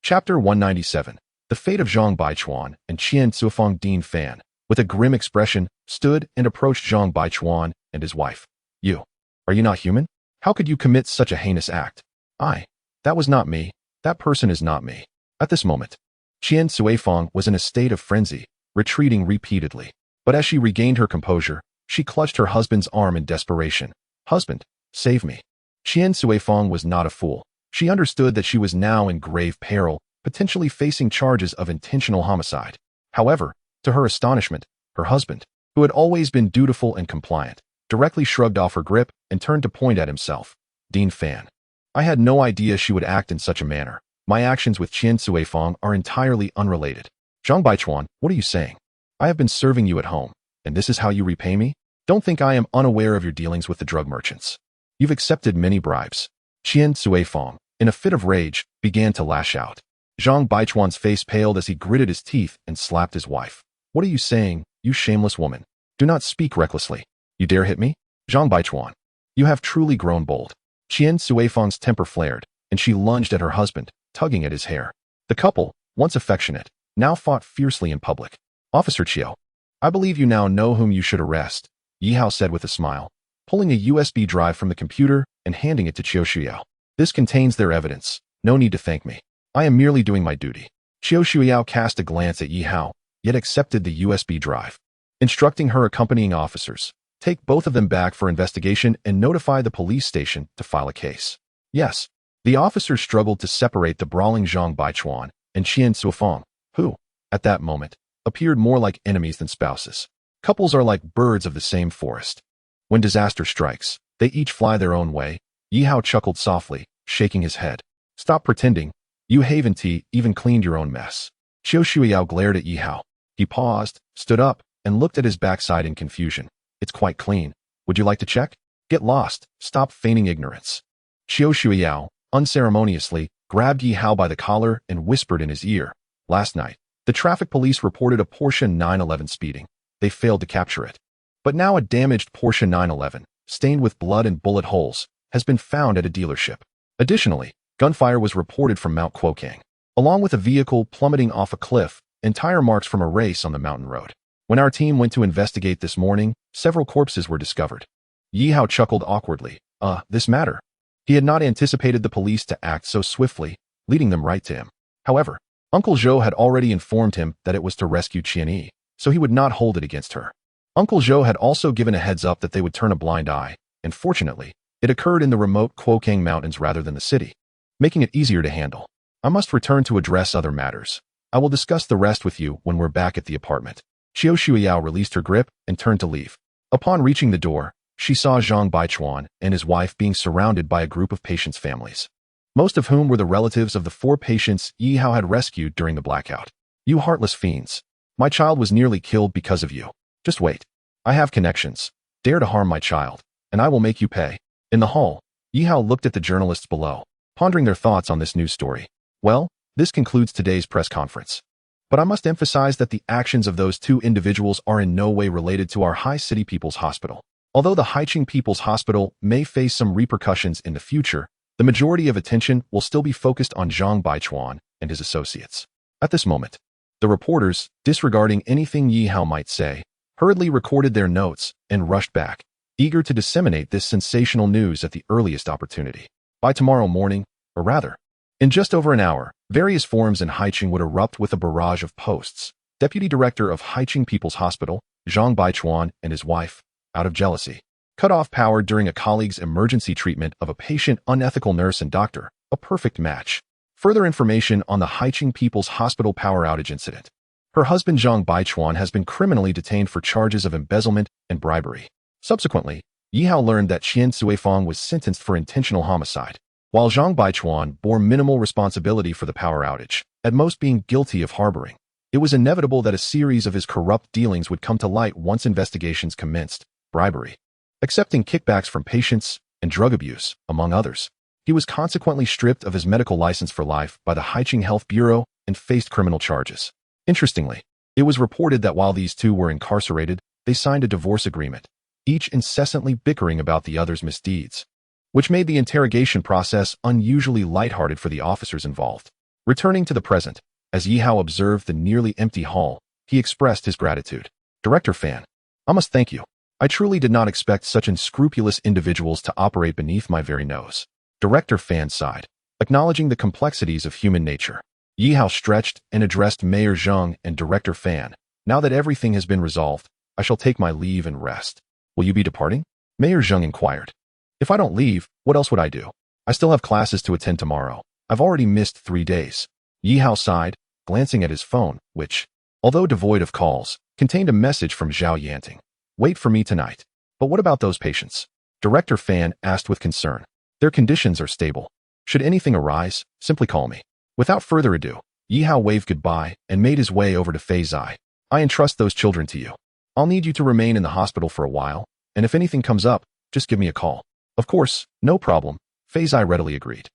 Chapter 197. The fate of Zhang Baichuan and Qian Zuofeng. Dean Fan, with a grim expression, stood and approached Zhang Baichuan and his wife. You. Are you not human? How could you commit such a heinous act? That was not me. That person is not me. At this moment, Qian Zuofeng was in a state of frenzy, retreating repeatedly. But as she regained her composure, she clutched her husband's arm in desperation. Husband, save me. Qian Zuofeng was not a fool. She understood that she was now in grave peril, potentially facing charges of intentional homicide. However, to her astonishment, her husband, who had always been dutiful and compliant, directly shrugged off her grip and turned to point at himself. Dean Fan. I had no idea she would act in such a manner. My actions with Qian Zuofeng are entirely unrelated. Zhang Baichuan, what are you saying? I have been serving you at home, and this is how you repay me? Don't think I am unaware of your dealings with the drug merchants. You've accepted many bribes. Qian Zuofeng, in a fit of rage, began to lash out. Zhang Baichuan's face paled as he gritted his teeth and slapped his wife. What are you saying, you shameless woman? Do not speak recklessly. You dare hit me? Zhang Baichuan. You have truly grown bold. Qian Zuofeng's temper flared, and she lunged at her husband, tugging at his hair. The couple, once affectionate, now fought fiercely in public. Officer Chiao, I believe you now know whom you should arrest, Yihao said with a smile, pulling a USB drive from the computer and handing it to Chiao Shuiao. This contains their evidence. No need to thank me. I am merely doing my duty. Chiao Shuiao cast a glance at Yihao, yet accepted the USB drive, instructing her accompanying officers, take both of them back for investigation and notify the police station to file a case. Yes, the officers struggled to separate the brawling Zhang Baichuan and Qian Zuofeng, who, at that moment, appeared more like enemies than spouses. Couples are like birds of the same forest. When disaster strikes, they each fly their own way. Yihao chuckled softly, shaking his head. Stop pretending. You haven't even cleaned your own mess. Chiao Shuiao glared at Yihao. He paused, stood up, and looked at his backside in confusion. It's quite clean. Would you like to check? Get lost. Stop feigning ignorance. Chiao Shuiao, unceremoniously, grabbed Yihao by the collar and whispered in his ear. Last night, the traffic police reported a Porsche 911 speeding. They failed to capture it. But now a damaged Porsche 911, stained with blood and bullet holes, has been found at a dealership. Additionally, gunfire was reported from Mount Quokang, along with a vehicle plummeting off a cliff and tire marks from a race on the mountain road. When our team went to investigate this morning, several corpses were discovered. Yihao chuckled awkwardly. This matter. He had not anticipated the police to act so swiftly, leading them right to him. However, Uncle Zhou had already informed him that it was to rescue Qianyi, so he would not hold it against her. Uncle Zhou had also given a heads up that they would turn a blind eye, and fortunately, it occurred in the remote Quokang Mountains rather than the city, making it easier to handle. I must return to address other matters. I will discuss the rest with you when we're back at the apartment. Chiao Shuiao released her grip and turned to leave. Upon reaching the door, she saw Zhang Baichuan and his wife being surrounded by a group of patients' families, most of whom were the relatives of the 4 patients Yihao had rescued during the blackout. You heartless fiends. My child was nearly killed because of you. Just wait. I have connections. Dare to harm my child, and I will make you pay. In the hall, Yihao looked at the journalists below, pondering their thoughts on this news story. Well, this concludes today's press conference. But I must emphasize that the actions of those 2 individuals are in no way related to our High City People's Hospital. Although the Haiqing People's Hospital may face some repercussions in the future, the majority of attention will still be focused on Zhang Baichuan and his associates. At this moment, the reporters, disregarding anything Yi Hao might say, hurriedly recorded their notes and rushed back, eager to disseminate this sensational news at the earliest opportunity. By tomorrow morning, or rather, in just over an hour, various forums in Haicheng would erupt with a barrage of posts. Deputy Director of Haicheng People's Hospital, Zhang Baichuan, and his wife, out of jealousy, cut off power during a colleague's emergency treatment of a patient. Unethical nurse and doctor, a perfect match. Further information on the Haicheng People's Hospital power outage incident. Her husband Zhang Baichuan has been criminally detained for charges of embezzlement and bribery. Subsequently, Yi Hao learned that Qian Suifang was sentenced for intentional homicide, while Zhang Baichuan bore minimal responsibility for the power outage, at most being guilty of harboring. It was inevitable that a series of his corrupt dealings would come to light once investigations commenced: bribery, accepting kickbacks from patients, and drug abuse, among others. He was consequently stripped of his medical license for life by the Haicheng Health Bureau and faced criminal charges. Interestingly, it was reported that while these two were incarcerated, they signed a divorce agreement, each incessantly bickering about the other's misdeeds, which made the interrogation process unusually lighthearted for the officers involved. Returning to the present, as Yi Hao observed the nearly empty hall, he expressed his gratitude. Director Fan, I must thank you. I truly did not expect such unscrupulous individuals to operate beneath my very nose. Director Fan sighed, acknowledging the complexities of human nature. Yi Hao stretched and addressed Mayor Zheng and Director Fan. Now that everything has been resolved, I shall take my leave and rest. Will you be departing? Mayor Zheng inquired. If I don't leave, what else would I do? I still have classes to attend tomorrow. I've already missed 3 days. Yi Hao sighed, glancing at his phone, which, although devoid of calls, contained a message from Zhao Yanting. Wait for me tonight. But what about those patients? Director Fan asked with concern. Their conditions are stable. Should anything arise, simply call me. Without further ado, Yi Hao waved goodbye and made his way over to Fei Zai. I entrust those children to you. I'll need you to remain in the hospital for a while, and if anything comes up, just give me a call. Of course, no problem, Fei Zai readily agreed,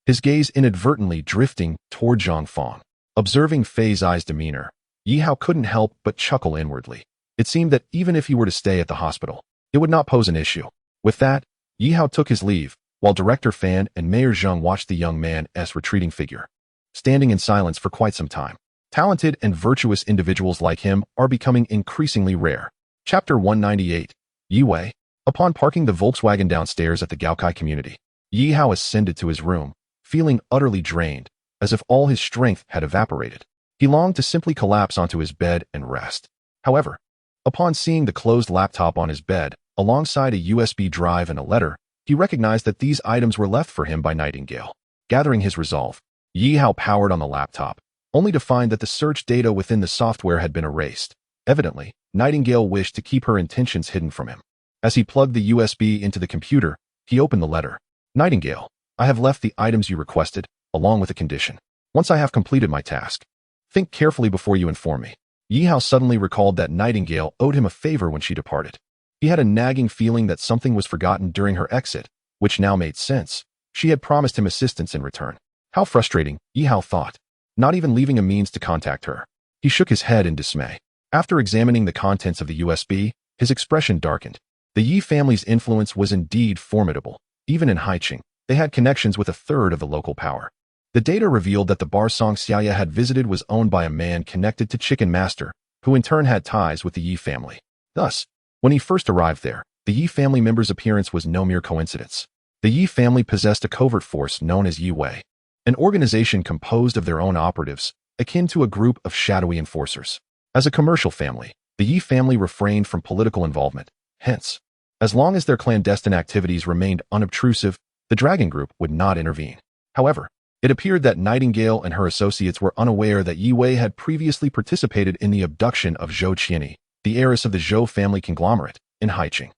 his gaze inadvertently drifting toward Zhang Fong. Observing Fei Zai's demeanor, Yi Hao couldn't help but chuckle inwardly. It seemed that even if he were to stay at the hospital, it would not pose an issue. With that, Yi Hao took his leave, while Director Fan and Mayor Zheng watched the young man's retreating figure, standing in silence for quite some time. Talented and virtuous individuals like him are becoming increasingly rare. Chapter 198. Yi Wei. Upon parking the Volkswagen downstairs at the Gaokai community, Yi Hao ascended to his room, feeling utterly drained, as if all his strength had evaporated. He longed to simply collapse onto his bed and rest. However, upon seeing the closed laptop on his bed, alongside a USB drive and a letter, he recognized that these items were left for him by Nightingale. Gathering his resolve, Yi Hao powered on the laptop, only to find that the search data within the software had been erased. Evidently, Nightingale wished to keep her intentions hidden from him. As he plugged the USB into the computer, he opened the letter. Nightingale, I have left the items you requested, along with a condition. Once I have completed my task, think carefully before you inform me. Yi Hao suddenly recalled that Nightingale owed him a favor when she departed. He had a nagging feeling that something was forgotten during her exit, which now made sense. She had promised him assistance in return. How frustrating, Yi Hao thought, not even leaving a means to contact her. He shook his head in dismay. After examining the contents of the USB, his expression darkened. The Yi family's influence was indeed formidable. Even in Haicheng, they had connections with a third of the local power. The data revealed that the bar Song Xiaya had visited was owned by a man connected to Chicken Master, who in turn had ties with the Yi family. Thus, when he first arrived there, the Yi family member's appearance was no mere coincidence. The Yi family possessed a covert force known as Yi Wei, an organization composed of their own operatives, akin to a group of shadowy enforcers. As a commercial family, the Yi family refrained from political involvement. Hence, as long as their clandestine activities remained unobtrusive, the Dragon Group would not intervene. However, it appeared that Nightingale and her associates were unaware that Yi Wei had previously participated in the abduction of Zhou Qianyi, the heiress of the Zhou family conglomerate, in Haicheng.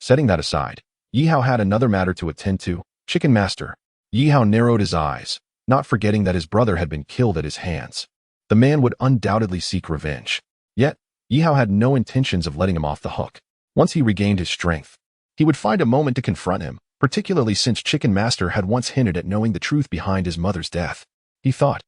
Setting that aside, Yi Hao had another matter to attend to: Chicken Master. Yi Hao narrowed his eyes, not forgetting that his brother had been killed at his hands. The man would undoubtedly seek revenge. Yet, Yi Hao had no intentions of letting him off the hook. Once he regained his strength, he would find a moment to confront him, particularly since Chicken Master had once hinted at knowing the truth behind his mother's death. He thought,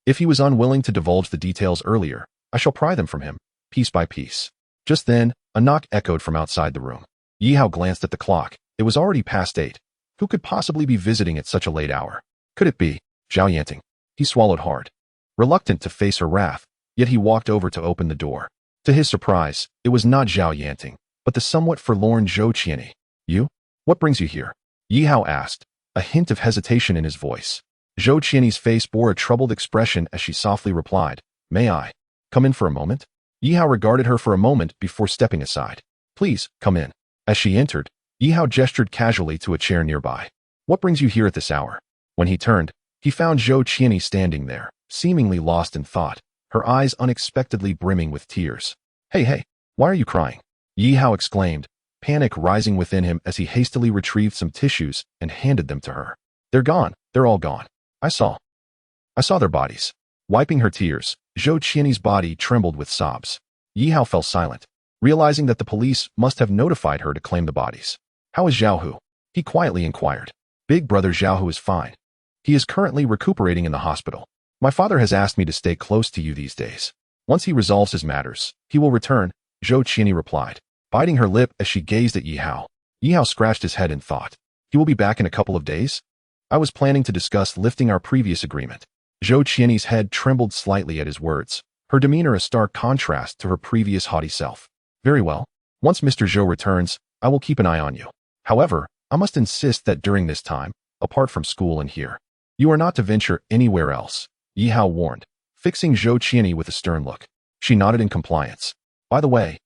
if he was unwilling to divulge the details earlier, I shall pry them from him, piece by piece. Just then, a knock echoed from outside the room. Yi Hao glanced at the clock. It was already past 8. Who could possibly be visiting at such a late hour? Could it be Zhao Yanting? He swallowed hard. reluctant to face her wrath, yet he walked over to open the door. To his surprise, it was not Zhao Yanting, but the somewhat forlorn Zhou Qianyi. You? What brings you here? Yi Hao asked, a hint of hesitation in his voice. Zhou Qianyi's face bore a troubled expression as she softly replied, May I come in for a moment? Yi Hao regarded her for a moment before stepping aside. Please, come in. As she entered, Yi Hao gestured casually to a chair nearby. What brings you here at this hour? When he turned, he found Zhou Qianyi standing there, seemingly lost in thought, her eyes unexpectedly brimming with tears. Hey, why are you crying? Yi Hao exclaimed, panic rising within him as he hastily retrieved some tissues and handed them to her. They're gone. They're all gone. I saw their bodies. Wiping her tears, Zhou Qianyi's body trembled with sobs. Yi Hao fell silent, realizing that the police must have notified her to claim the bodies. How is Zhao Hu? He quietly inquired. Big brother Zhao Hu is fine. He is currently recuperating in the hospital. My father has asked me to stay close to you these days. Once he resolves his matters, he will return, Zhou Qianyi replied, biting her lip as she gazed at Yi Hao. Yi Hao scratched his head in thought. He will be back in a couple of days? I was planning to discuss lifting our previous agreement. Zhou Qianyi's head trembled slightly at his words, her demeanor a stark contrast to her previous haughty self. Very well. Once Mr. Zhou returns, I will keep an eye on you. However, I must insist that during this time, apart from school and here, you are not to venture anywhere else, Yi Hao warned, fixing Zhou Qianyi with a stern look. She nodded in compliance. By the way,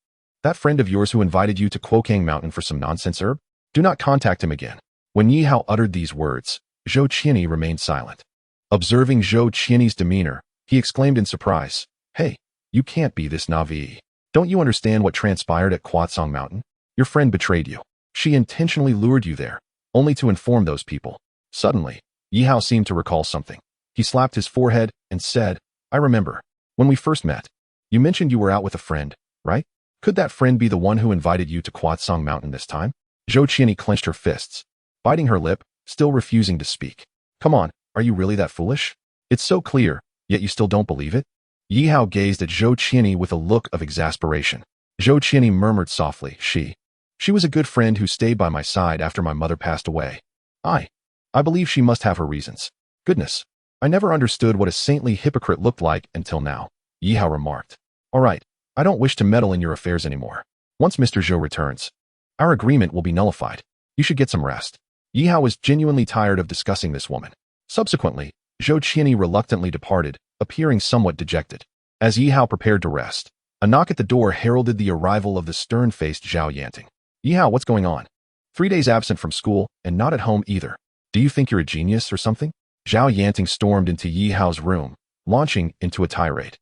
that friend of yours who invited you to Quokang Mountain for some nonsense herb? Do not contact him again. When Yi Hao uttered these words, Zhou Qianyi remained silent. Observing Zhou Qianyi's demeanor, he exclaimed in surprise, Hey, you can't be this naive. Don't you understand what transpired at Quotsong Mountain? Your friend betrayed you. She intentionally lured you there, only to inform those people. Suddenly, Yi Hao seemed to recall something. He slapped his forehead and said, I remember. When we first met, you mentioned you were out with a friend, right? Could that friend be the one who invited you to Quotsong Mountain this time? Zhou Qianyi clenched her fists, biting her lip, still refusing to speak. Come on, are you really that foolish? It's so clear, yet you still don't believe it? Yi Hao gazed at Zhou Qianyi with a look of exasperation. Zhou Qianyi murmured softly, She was a good friend who stayed by my side after my mother passed away. I believe she must have her reasons. Goodness, I never understood what a saintly hypocrite looked like until now, Yi Hao remarked. All right, I don't wish to meddle in your affairs anymore. Once Mr. Zhou returns, our agreement will be nullified. You should get some rest. Yi Hao was genuinely tired of discussing this woman. Subsequently, Zhou Qianyi reluctantly departed, appearing somewhat dejected. As Yi Hao prepared to rest, a knock at the door heralded the arrival of the stern-faced Zhao Yanting. Yi Hao, what's going on? 3 days absent from school, and not at home either. Do you think you're a genius or something? Zhao Yanting stormed into Yi Hao's room, launching into a tirade.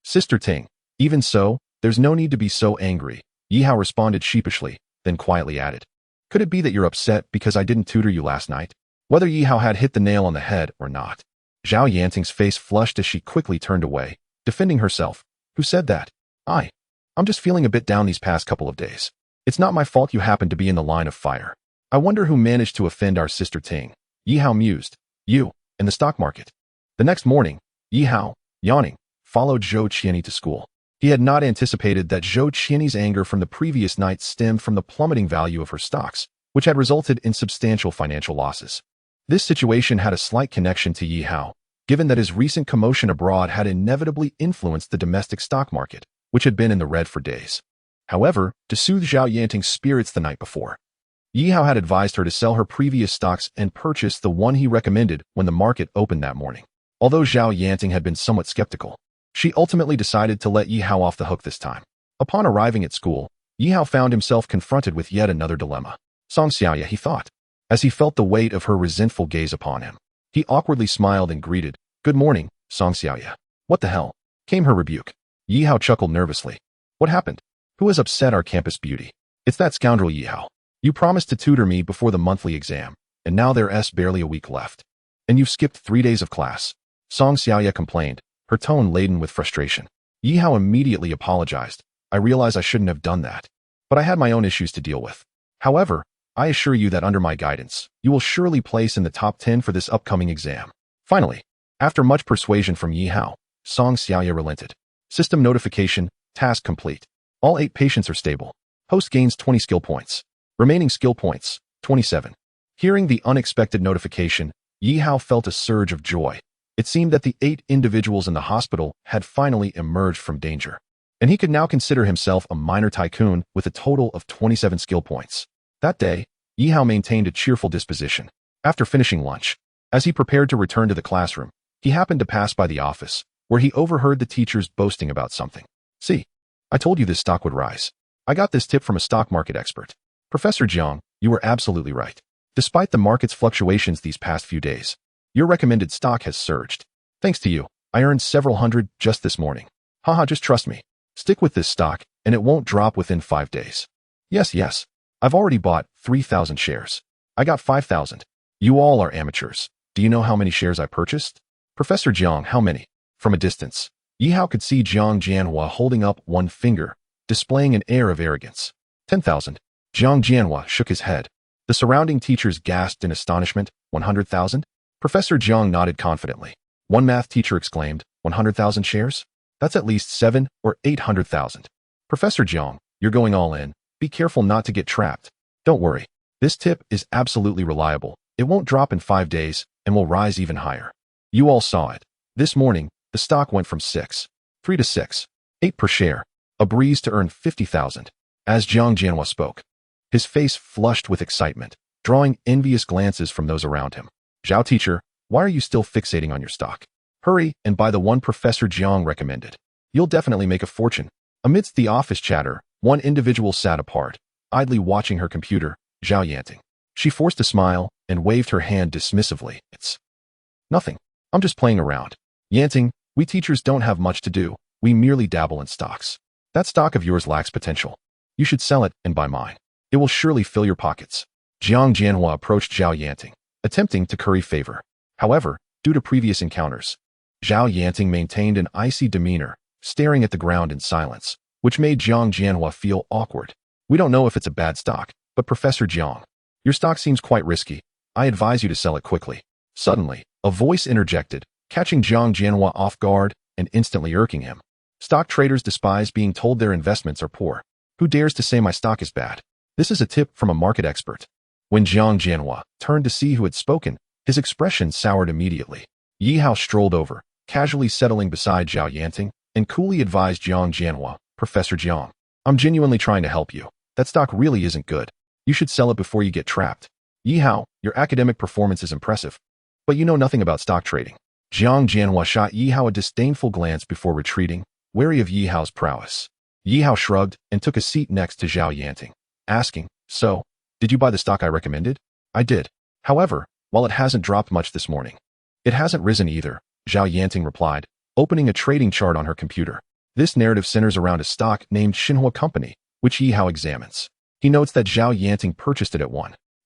Sister Ting, even so, there's no need to be so angry, Yi Hao responded sheepishly, then quietly added. Could it be that you're upset because I didn't tutor you last night? Whether Yi Hao had hit the nail on the head or not. Zhao Yanting's face flushed as she quickly turned away, defending herself. Who said that? I'm just feeling a bit down these past couple of days. It's not my fault you happened to be in the line of fire. I wonder who managed to offend our sister Ting. Yi Hao mused. You, in the stock market. The next morning, Yi Hao, yawning, followed Zhou Qianyi to school. He had not anticipated that Zhou Qianyi's anger from the previous night stemmed from the plummeting value of her stocks, which had resulted in substantial financial losses. This situation had a slight connection to Yi Hao, given that his recent commotion abroad had inevitably influenced the domestic stock market, which had been in the red for days. However, to soothe Zhao Yanting's spirits the night before, Yi Hao had advised her to sell her previous stocks and purchase the one he recommended when the market opened that morning. Although Zhao Yanting had been somewhat skeptical, she ultimately decided to let Yi Hao off the hook this time. Upon arriving at school, Yi Hao found himself confronted with yet another dilemma. Song Xiaoya, he thought, as he felt the weight of her resentful gaze upon him. He awkwardly smiled and greeted, Good morning, Song Xiaoya. What the hell? Came her rebuke. Yi Hao chuckled nervously. What happened? Who has upset our campus beauty? It's that scoundrel Yi Hao. You promised to tutor me before the monthly exam, and now there's barely a week left. And you've skipped 3 days of class. Song Xiaoya complained, her tone laden with frustration. Yi Hao immediately apologized. I realize I shouldn't have done that, but I had my own issues to deal with. However, I assure you that under my guidance, you will surely place in the top 10 for this upcoming exam. Finally, after much persuasion from Yi Hao, Song Xiaoya relented. System notification, task complete. All 8 patients are stable. Host gains 20 skill points. Remaining skill points, 27. Hearing the unexpected notification, Yi Hao felt a surge of joy. It seemed that the 8 individuals in the hospital had finally emerged from danger, and he could now consider himself a minor tycoon with a total of 27 skill points. That day, Yihao maintained a cheerful disposition. After finishing lunch, as he prepared to return to the classroom, he happened to pass by the office, where he overheard the teachers boasting about something. See, I told you this stock would rise. I got this tip from a stock market expert. Professor Jiang, you were absolutely right. Despite the market's fluctuations these past few days, your recommended stock has surged. Thanks to you, I earned several hundred just this morning. Haha, just trust me. Stick with this stock, and it won't drop within 5 days. Yes. I've already bought 3,000 shares. I got 5,000. You all are amateurs. Do you know how many shares I purchased? Professor Jiang, how many? From a distance, Yihao could see Jiang Jianhua holding up one finger, displaying an air of arrogance. 10,000. Jiang Jianhua shook his head. The surrounding teachers gasped in astonishment. 100,000? Professor Jiang nodded confidently. One math teacher exclaimed, 100,000 shares? That's at least 7 or 800,000. Professor Jiang, you're going all in. Be careful not to get trapped. Don't worry. This tip is absolutely reliable. It won't drop in 5 days and will rise even higher. You all saw it. This morning, the stock went from 3 to 6, 8 per share, a breeze to earn 50,000. As Jiang Jianhua spoke, his face flushed with excitement, drawing envious glances from those around him. Zhao teacher, why are you still fixating on your stock? Hurry and buy the one Professor Jiang recommended. You'll definitely make a fortune. Amidst the office chatter, one individual sat apart, idly watching her computer, Zhao Yanting. She forced a smile and waved her hand dismissively. It's nothing. I'm just playing around. Yanting, we teachers don't have much to do. We merely dabble in stocks. That stock of yours lacks potential. You should sell it and buy mine. It will surely fill your pockets. Jiang Jianhua approached Zhao Yanting, attempting to curry favor. However, due to previous encounters, Zhao Yanting maintained an icy demeanor, staring at the ground in silence, which made Jiang Jianhua feel awkward. We don't know if it's a bad stock, but Professor Jiang, your stock seems quite risky. I advise you to sell it quickly. Suddenly, a voice interjected, catching Jiang Jianhua off guard and instantly irking him. Stock traders despise being told their investments are poor. Who dares to say my stock is bad? This is a tip from a market expert. When Jiang Jianhua turned to see who had spoken, his expression soured immediately. Yihao strolled over, casually settling beside Zhao Yanting, and coolly advised Jiang Jianhua, Professor Jiang, I'm genuinely trying to help you. That stock really isn't good. You should sell it before you get trapped. Yihao, your academic performance is impressive, but you know nothing about stock trading. Jiang Jianhua shot Yihao a disdainful glance before retreating, wary of Yihao's prowess. Yihao shrugged and took a seat next to Zhao Yanting, asking, So, did you buy the stock I recommended? I did. However, while it hasn't dropped much this morning, it hasn't risen either, Zhao Yanting replied, opening a trading chart on her computer. This narrative centers around a stock named Xinhua Company, which Yihao examines. He notes that Zhao Yanting purchased it at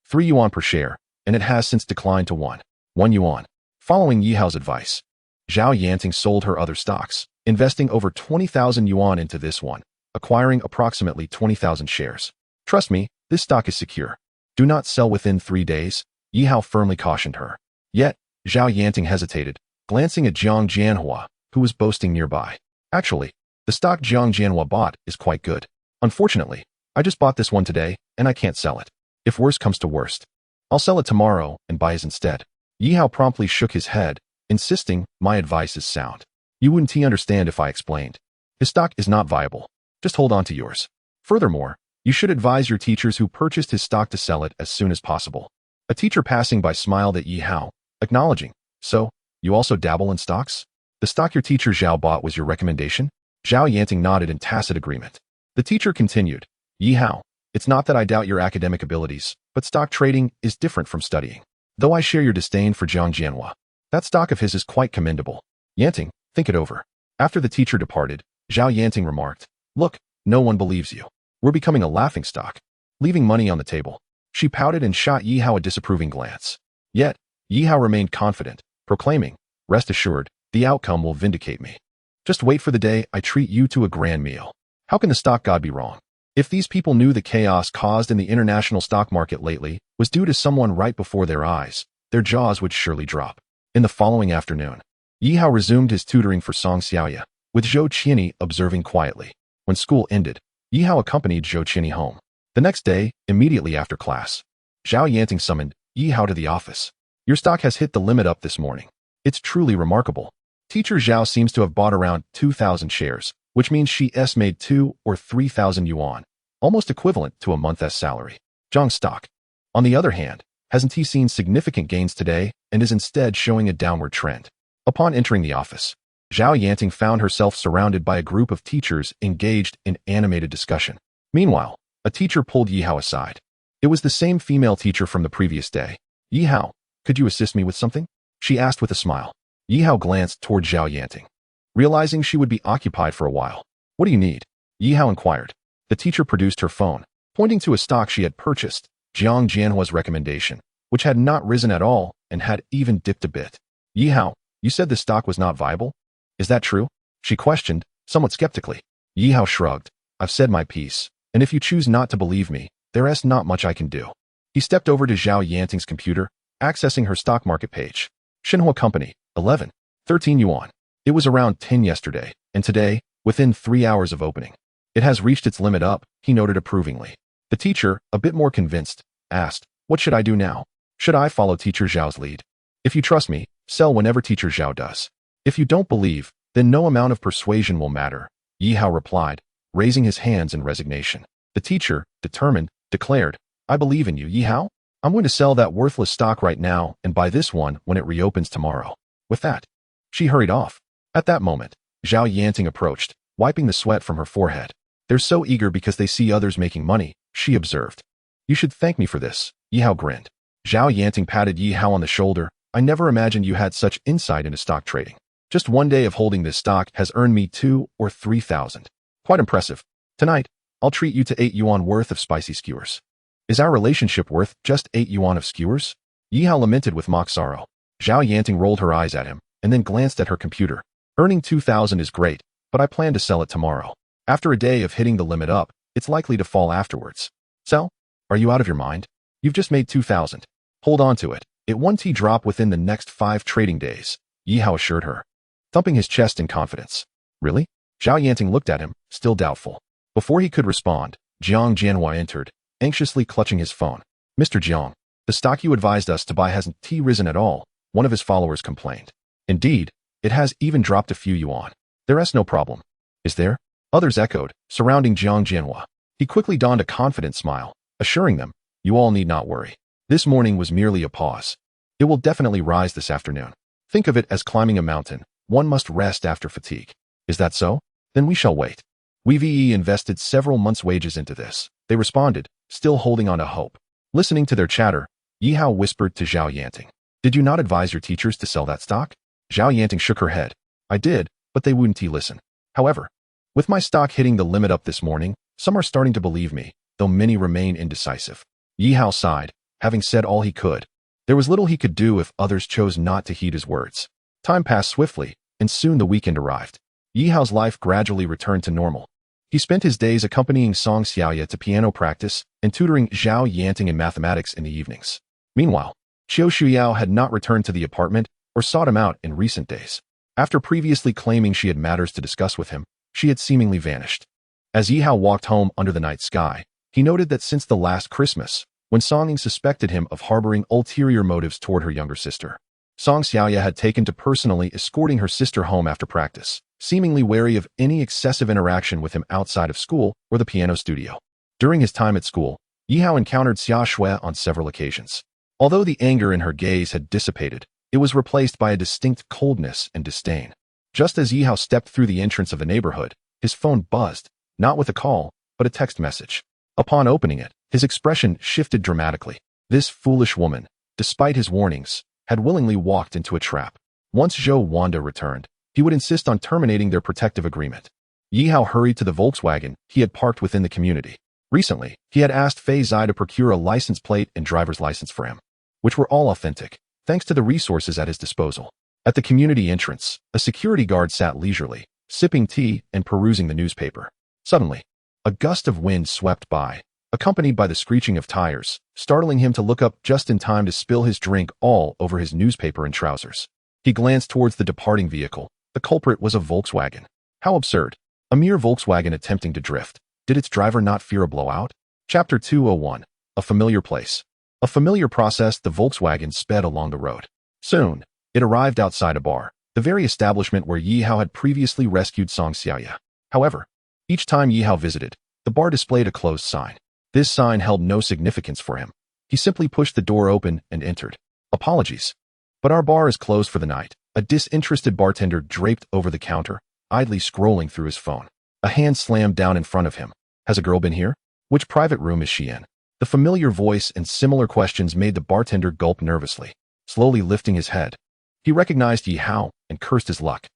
3 yuan per share, and it has since declined to 1 yuan. Following Yihao's advice, Zhao Yanting sold her other stocks, investing over 20,000 yuan into this one, acquiring approximately 20,000 shares. Trust me, this stock is secure. Do not sell within 3 days, Yihao firmly cautioned her. Yet, Zhao Yanting hesitated, glancing at Jiang Jianhua, who was boasting nearby. Actually, the stock Jiang Jianhua bought is quite good. Unfortunately, I just bought this one today, and I can't sell it. If worst comes to worst, I'll sell it tomorrow and buy his instead. Yihao promptly shook his head, insisting, my advice is sound. You wouldn't understand if I explained. His stock is not viable. Just hold on to yours. Furthermore, you should advise your teachers who purchased his stock to sell it as soon as possible. A teacher passing by smiled at Yihao, acknowledging, So, you also dabble in stocks? The stock your teacher Zhao bought was your recommendation? Zhao Yanting nodded in tacit agreement. The teacher continued, Yihao, it's not that I doubt your academic abilities, but stock trading is different from studying. Though I share your disdain for Jiang Jianhua, that stock of his is quite commendable. Yanting, think it over. After the teacher departed, Zhao Yanting remarked, Look, no one believes you. We're becoming a laughingstock, leaving money on the table. She pouted and shot Yihao a disapproving glance. Yet, Yihao remained confident, proclaiming, Rest assured, the outcome will vindicate me. Just wait for the day I treat you to a grand meal. How can the stock god be wrong? If these people knew the chaos caused in the international stock market lately was due to someone right before their eyes, their jaws would surely drop. In the following afternoon, Yihao resumed his tutoring for Song Xiaoya, with Zhou Qianyi observing quietly. When school ended, Yihao accompanied Zhou Qianyi home. The next day, immediately after class, Zhao Yanting summoned Yihao to the office. Your stock has hit the limit up this morning. It's truly remarkable. Teacher Zhao seems to have bought around 2,000 shares, which means she's made 2 or 3,000 yuan, almost equivalent to a month's salary. Zhang's stock, on the other hand, hasn't he seen significant gains today and is instead showing a downward trend. Upon entering the office, Zhao Yanting found herself surrounded by a group of teachers engaged in animated discussion. Meanwhile, a teacher pulled Yihao aside. It was the same female teacher from the previous day. Yihao, could you assist me with something? She asked with a smile. Yihao glanced toward Zhao Yanting, realizing she would be occupied for a while. What do you need? Yihao inquired. The teacher produced her phone, pointing to a stock she had purchased, Jiang Jianhua's recommendation, which had not risen at all and had even dipped a bit. Yihao, you said the stock was not viable? Is that true? She questioned, somewhat skeptically. Yihao shrugged. I've said my piece, and if you choose not to believe me, there's not much I can do. He stepped over to Zhao Yanting's computer, accessing her stock market page. Xinhua Company, 11, 13 yuan. It was around 10 yesterday, and today, within 3 hours of opening. It has reached its limit up, he noted approvingly. The teacher, a bit more convinced, asked, what should I do now? Should I follow Teacher Zhao's lead? If you trust me, sell whenever Teacher Zhao does. If you don't believe, then no amount of persuasion will matter, Yihao replied, raising his hands in resignation. The teacher, determined, declared, I believe in you, Yihao. I'm going to sell that worthless stock right now and buy this one when it reopens tomorrow. With that, she hurried off. At that moment, Zhao Yanting approached, wiping the sweat from her forehead. They're so eager because they see others making money, she observed. You should thank me for this, Yihao grinned. Zhao Yanting patted Yihao on the shoulder. I never imagined you had such insight into stock trading. Just one day of holding this stock has earned me 2 or 3,000. Quite impressive. Tonight, I'll treat you to 8 yuan worth of spicy skewers. Is our relationship worth just 8 yuan of skewers? Yihao lamented with mock sorrow. Zhao Yanting rolled her eyes at him, and then glanced at her computer. Earning 2,000 is great, but I plan to sell it tomorrow. After a day of hitting the limit up, it's likely to fall afterwards. Sell? Are you out of your mind? You've just made 2,000. Hold on to it. It won't drop within the next 5 trading days, Yihao assured her, thumping his chest in confidence. Really? Zhao Yanting looked at him, still doubtful. Before he could respond, Jiang Jianhua entered, anxiously clutching his phone. Mr. Jiang, the stock you advised us to buy hasn't risen at all, one of his followers complained. Indeed, it has even dropped a few yuan. There's no problem. Is there? Others echoed, surrounding Jiang Jianhua. He quickly donned a confident smile, assuring them, you all need not worry. This morning was merely a pause. It will definitely rise this afternoon. Think of it as climbing a mountain. One must rest after fatigue. Is that so? Then we shall wait. We've invested several months' wages into this, they responded, still holding on to hope. Listening to their chatter, Yihao whispered to Zhao Yanting. Did you not advise your teachers to sell that stock? Zhao Yanting shook her head. I did, but they wouldn't listen. However, with my stock hitting the limit up this morning, some are starting to believe me, though many remain indecisive. Yihao sighed, having said all he could. There was little he could do if others chose not to heed his words. Time passed swiftly, and soon the weekend arrived. Yihao's life gradually returned to normal. He spent his days accompanying Song Xiaoya to piano practice and tutoring Zhao Yanting in mathematics in the evenings. Meanwhile, Qiu Shuyao had not returned to the apartment or sought him out in recent days. After previously claiming she had matters to discuss with him, she had seemingly vanished. As Yihao walked home under the night sky, he noted that since the last Christmas, when Song suspected him of harboring ulterior motives toward her younger sister, Song Xiaoya had taken to personally escorting her sister home after practice, seemingly wary of any excessive interaction with him outside of school or the piano studio. During his time at school, Yihao encountered Xia Shui on several occasions. Although the anger in her gaze had dissipated, it was replaced by a distinct coldness and disdain. Just as Yihao stepped through the entrance of the neighborhood, his phone buzzed, not with a call, but a text message. Upon opening it, his expression shifted dramatically. This foolish woman, despite his warnings, had willingly walked into a trap. Once Zhou Wanda returned, he would insist on terminating their protective agreement. Yihao hurried to the Volkswagen he had parked within the community. Recently, he had asked Fei Zai to procure a license plate and driver's license for him, which were all authentic, thanks to the resources at his disposal. At the community entrance, a security guard sat leisurely, sipping tea and perusing the newspaper. Suddenly, a gust of wind swept by, accompanied by the screeching of tires, startling him to look up just in time to spill his drink all over his newspaper and trousers. He glanced towards the departing vehicle. The culprit was a Volkswagen. How absurd. A mere Volkswagen attempting to drift. Did its driver not fear a blowout? Chapter 201. A familiar place. A familiar process, the Volkswagen sped along the road. Soon, It arrived outside a bar, the very establishment where Yi Hao had previously rescued Song Xiaoya. However, each time Yi Hao visited, the bar displayed a closed sign. This sign held no significance for him. He simply pushed the door open and entered. "Apologies, but our bar is closed for the night." A disinterested bartender draped over the counter, idly scrolling through his phone. A hand slammed down in front of him. "Has a girl been here? Which private room is she in?" The familiar voice and similar questions made the bartender gulp nervously, slowly lifting his head. He recognized Yi Hao and cursed his luck.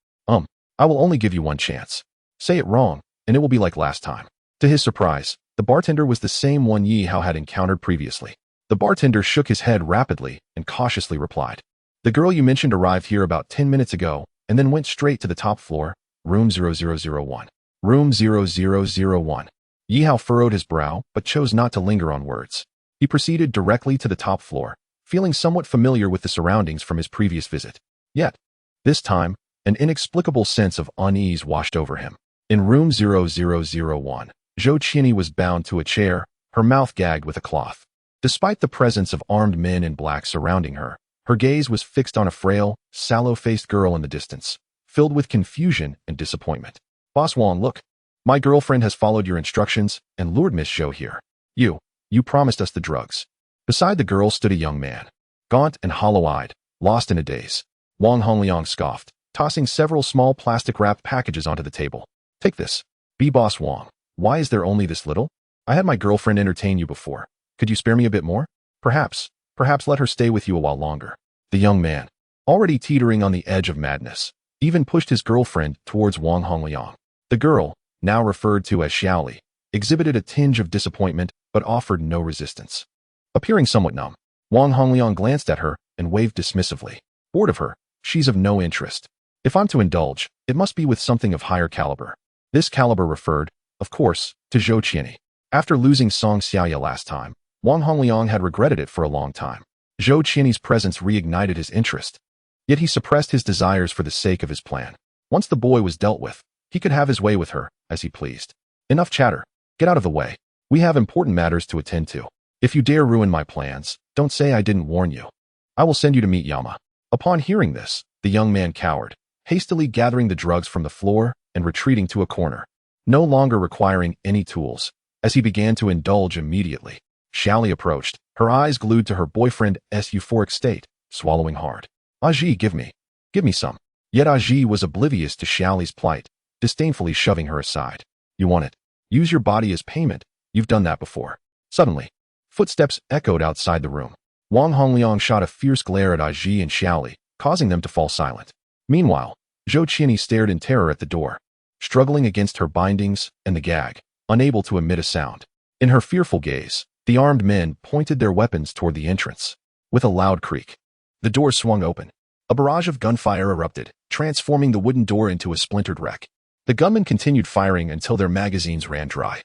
I will only give you one chance. Say it wrong, and it will be like last time." To his surprise, the bartender was the same one Yi Hao had encountered previously. The bartender shook his head rapidly and cautiously replied, "The girl you mentioned arrived here about 10 minutes ago and then went straight to the top floor, room 0001. Room 0001. Yi Hao furrowed his brow but chose not to linger on words. He proceeded directly to the top floor, feeling somewhat familiar with the surroundings from his previous visit. Yet, this time, an inexplicable sense of unease washed over him. In room 0001, Zhou Qianyi was bound to a chair, her mouth gagged with a cloth. Despite the presence of armed men in black surrounding her, her gaze was fixed on a frail, sallow-faced girl in the distance, filled with confusion and disappointment. "Boss Wang, look. My girlfriend has followed your instructions and lured Miss Zhou here. You promised us the drugs." Beside the girl stood a young man, gaunt and hollow-eyed, lost in a daze. Wang Hongliang scoffed, tossing several small plastic-wrapped packages onto the table. "Take this. Be Boss Wang. Why is there only this little? I had my girlfriend entertain you before. Could you spare me a bit more? Perhaps let her stay with you a while longer." The young man, already teetering on the edge of madness, even pushed his girlfriend towards Wang Hongliang. The girl, now referred to as Xiaoli, exhibited a tinge of disappointment but offered no resistance. Appearing somewhat numb, Wang Hongliang glanced at her and waved dismissively. "Bored of her, she's of no interest. If I'm to indulge, it must be with something of higher caliber." This caliber referred, of course, to Zhou Qianyi. After losing Song Xiaoya last time, Wang Hongliang had regretted it for a long time. Zhou Qianyi's presence reignited his interest. Yet he suppressed his desires for the sake of his plan. Once the boy was dealt with, he could have his way with her, as he pleased. "Enough chatter. Get out of the way. We have important matters to attend to. If you dare ruin my plans, don't say I didn't warn you. I will send you to meet Yama." Upon hearing this, the young man cowered, hastily gathering the drugs from the floor and retreating to a corner, no longer requiring any tools, as he began to indulge immediately. Xiaoli approached, her eyes glued to her boyfriend's euphoric state, swallowing hard. "Aji, give me some." Yet Aji was oblivious to Xiaoli's plight, disdainfully shoving her aside. "You want it? Use your body as payment. You've done that before." Suddenly, footsteps echoed outside the room. Wang Hongliang shot a fierce glare at Aji and Xiaoli, causing them to fall silent. Meanwhile, Zhou Qianyi stared in terror at the door, struggling against her bindings and the gag, unable to emit a sound. In her fearful gaze, the armed men pointed their weapons toward the entrance. With a loud creak, the door swung open. A barrage of gunfire erupted, transforming the wooden door into a splintered wreck. The gunmen continued firing until their magazines ran dry,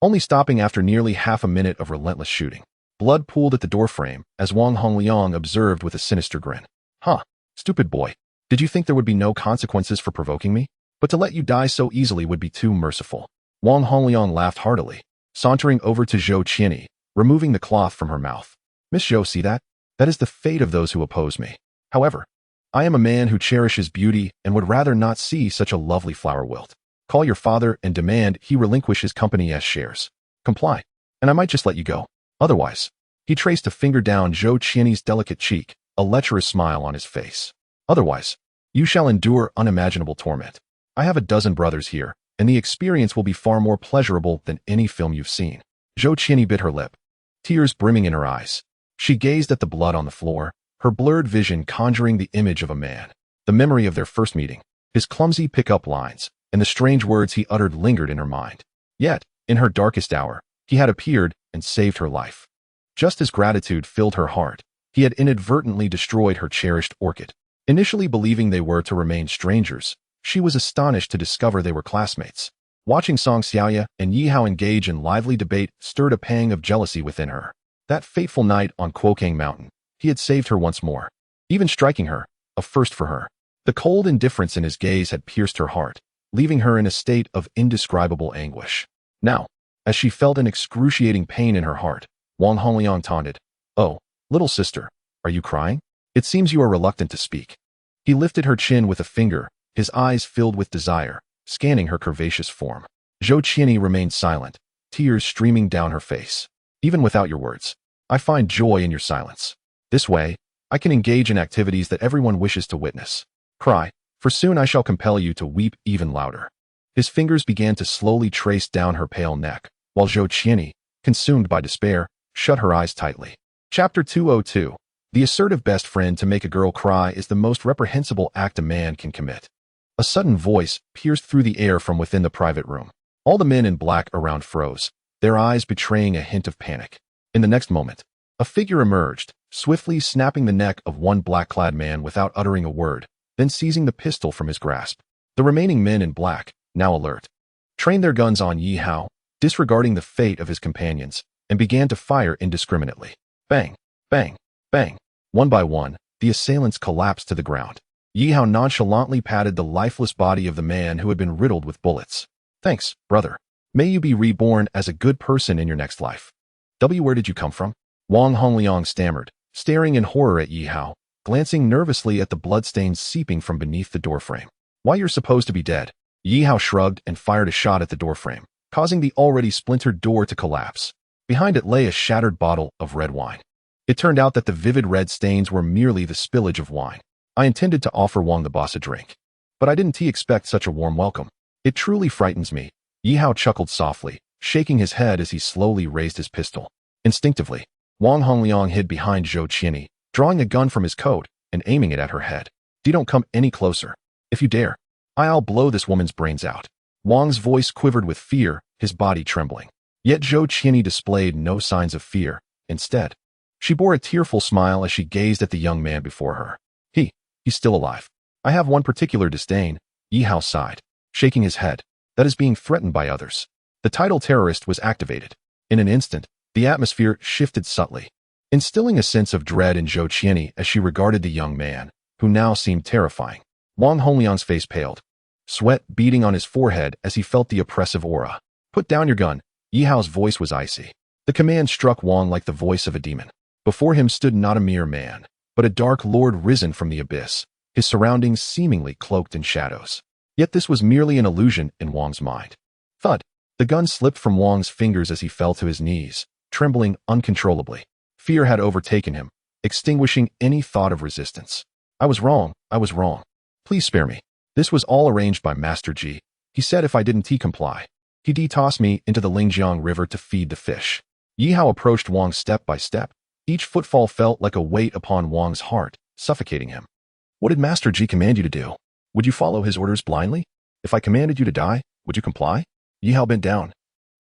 only stopping after nearly half a minute of relentless shooting. Blood pooled at the doorframe as Wang Hongliang observed with a sinister grin. "Huh, stupid boy. Did you think there would be no consequences for provoking me? But to let you die so easily would be too merciful." Wang Hongliang laughed heartily, sauntering over to Zhou Qianyi, removing the cloth from her mouth. "Miss Zhou, see that? That is the fate of those who oppose me. However, I am a man who cherishes beauty and would rather not see such a lovely flower wilt. Call your father and demand he relinquish his company as shares. Comply, and I might just let you go. Otherwise," he traced a finger down Zhou Qianyi's delicate cheek, a lecherous smile on his face. "Otherwise, you shall endure unimaginable torment. I have a dozen brothers here, and the experience will be far more pleasurable than any film you've seen." Zhou Qianyi bit her lip, tears brimming in her eyes. She gazed at the blood on the floor, her blurred vision conjuring the image of a man. The memory of their first meeting, his clumsy pick-up lines, and the strange words he uttered lingered in her mind. Yet, in her darkest hour, he had appeared and saved her life. Just as gratitude filled her heart, he had inadvertently destroyed her cherished orchid. Initially believing they were to remain strangers, she was astonished to discover they were classmates. Watching Song Xiaoya and Yi Hao engage in lively debate stirred a pang of jealousy within her. That fateful night on Quokang Mountain, he had saved her once more, even striking her, a first for her. The cold indifference in his gaze had pierced her heart, leaving her in a state of indescribable anguish. Now, as she felt an excruciating pain in her heart, Wang Hongliang taunted, "Oh, little sister, are you crying? It seems you are reluctant to speak." He lifted her chin with a finger, his eyes filled with desire, scanning her curvaceous form. Zhou Qianyi remained silent, tears streaming down her face. Even without your words, I find joy in your silence. This way, I can engage in activities that everyone wishes to witness. Cry, for soon I shall compel you to weep even louder. His fingers began to slowly trace down her pale neck, while Zhou Qianyi, consumed by despair, shut her eyes tightly. Chapter 202. The assertive best friend to make a girl cry is the most reprehensible act a man can commit. A sudden voice pierced through the air from within the private room. All the men in black around froze, their eyes betraying a hint of panic. In the next moment, a figure emerged, swiftly snapping the neck of one black-clad man without uttering a word, then seizing the pistol from his grasp. The remaining men in black, now alert, trained their guns on Yi Hao, disregarding the fate of his companions, and began to fire indiscriminately. Bang, bang, bang. One by one, the assailants collapsed to the ground. Yi Hao nonchalantly patted the lifeless body of the man who had been riddled with bullets. Thanks, brother. May you be reborn as a good person in your next life. Where did you come from? Wang Hongliang stammered, staring in horror at Yi Hao, glancing nervously at the bloodstains seeping from beneath the doorframe. Why, you're supposed to be dead. Yi Hao shrugged and fired a shot at the doorframe, causing the already splintered door to collapse. Behind it lay a shattered bottle of red wine. It turned out that the vivid red stains were merely the spillage of wine. I intended to offer Wang the boss a drink, but I didn't expect such a warm welcome. It truly frightens me. Yi Hao chuckled softly, shaking his head as he slowly raised his pistol. Instinctively, Wang Hongliang hid behind Zhou Qianyi, drawing a gun from his coat and aiming it at her head. Don't come any closer. If you dare, I'll blow this woman's brains out. Wang's voice quivered with fear, his body trembling. Yet Zhou Qianyi displayed no signs of fear. Instead, she bore a tearful smile as she gazed at the young man before her. He's still alive. I have one particular disdain, Yi Hao sighed, shaking his head. That is being threatened by others. The title terrorist was activated. In an instant, the atmosphere shifted subtly, instilling a sense of dread in Zhou Qianyi as she regarded the young man, who now seemed terrifying. Wang Hongliang's face paled, sweat beading on his forehead as he felt the oppressive aura. Put down your gun. Yi Hao's voice was icy. The command struck Wang like the voice of a demon. Before him stood not a mere man, but a dark lord risen from the abyss, his surroundings seemingly cloaked in shadows. Yet this was merely an illusion in Wang's mind. Thud! The gun slipped from Wang's fingers as he fell to his knees, trembling uncontrollably. Fear had overtaken him, extinguishing any thought of resistance. I was wrong. Please spare me. This was all arranged by Master Ji. He said if I didn't comply, he'd toss me into the Lingjiang River to feed the fish. Yi Hao approached Wang step by step. Each footfall felt like a weight upon Wang's heart, suffocating him. What did Master Ji command you to do? Would you follow his orders blindly? If I commanded you to die, would you comply? Yi Hao bent down,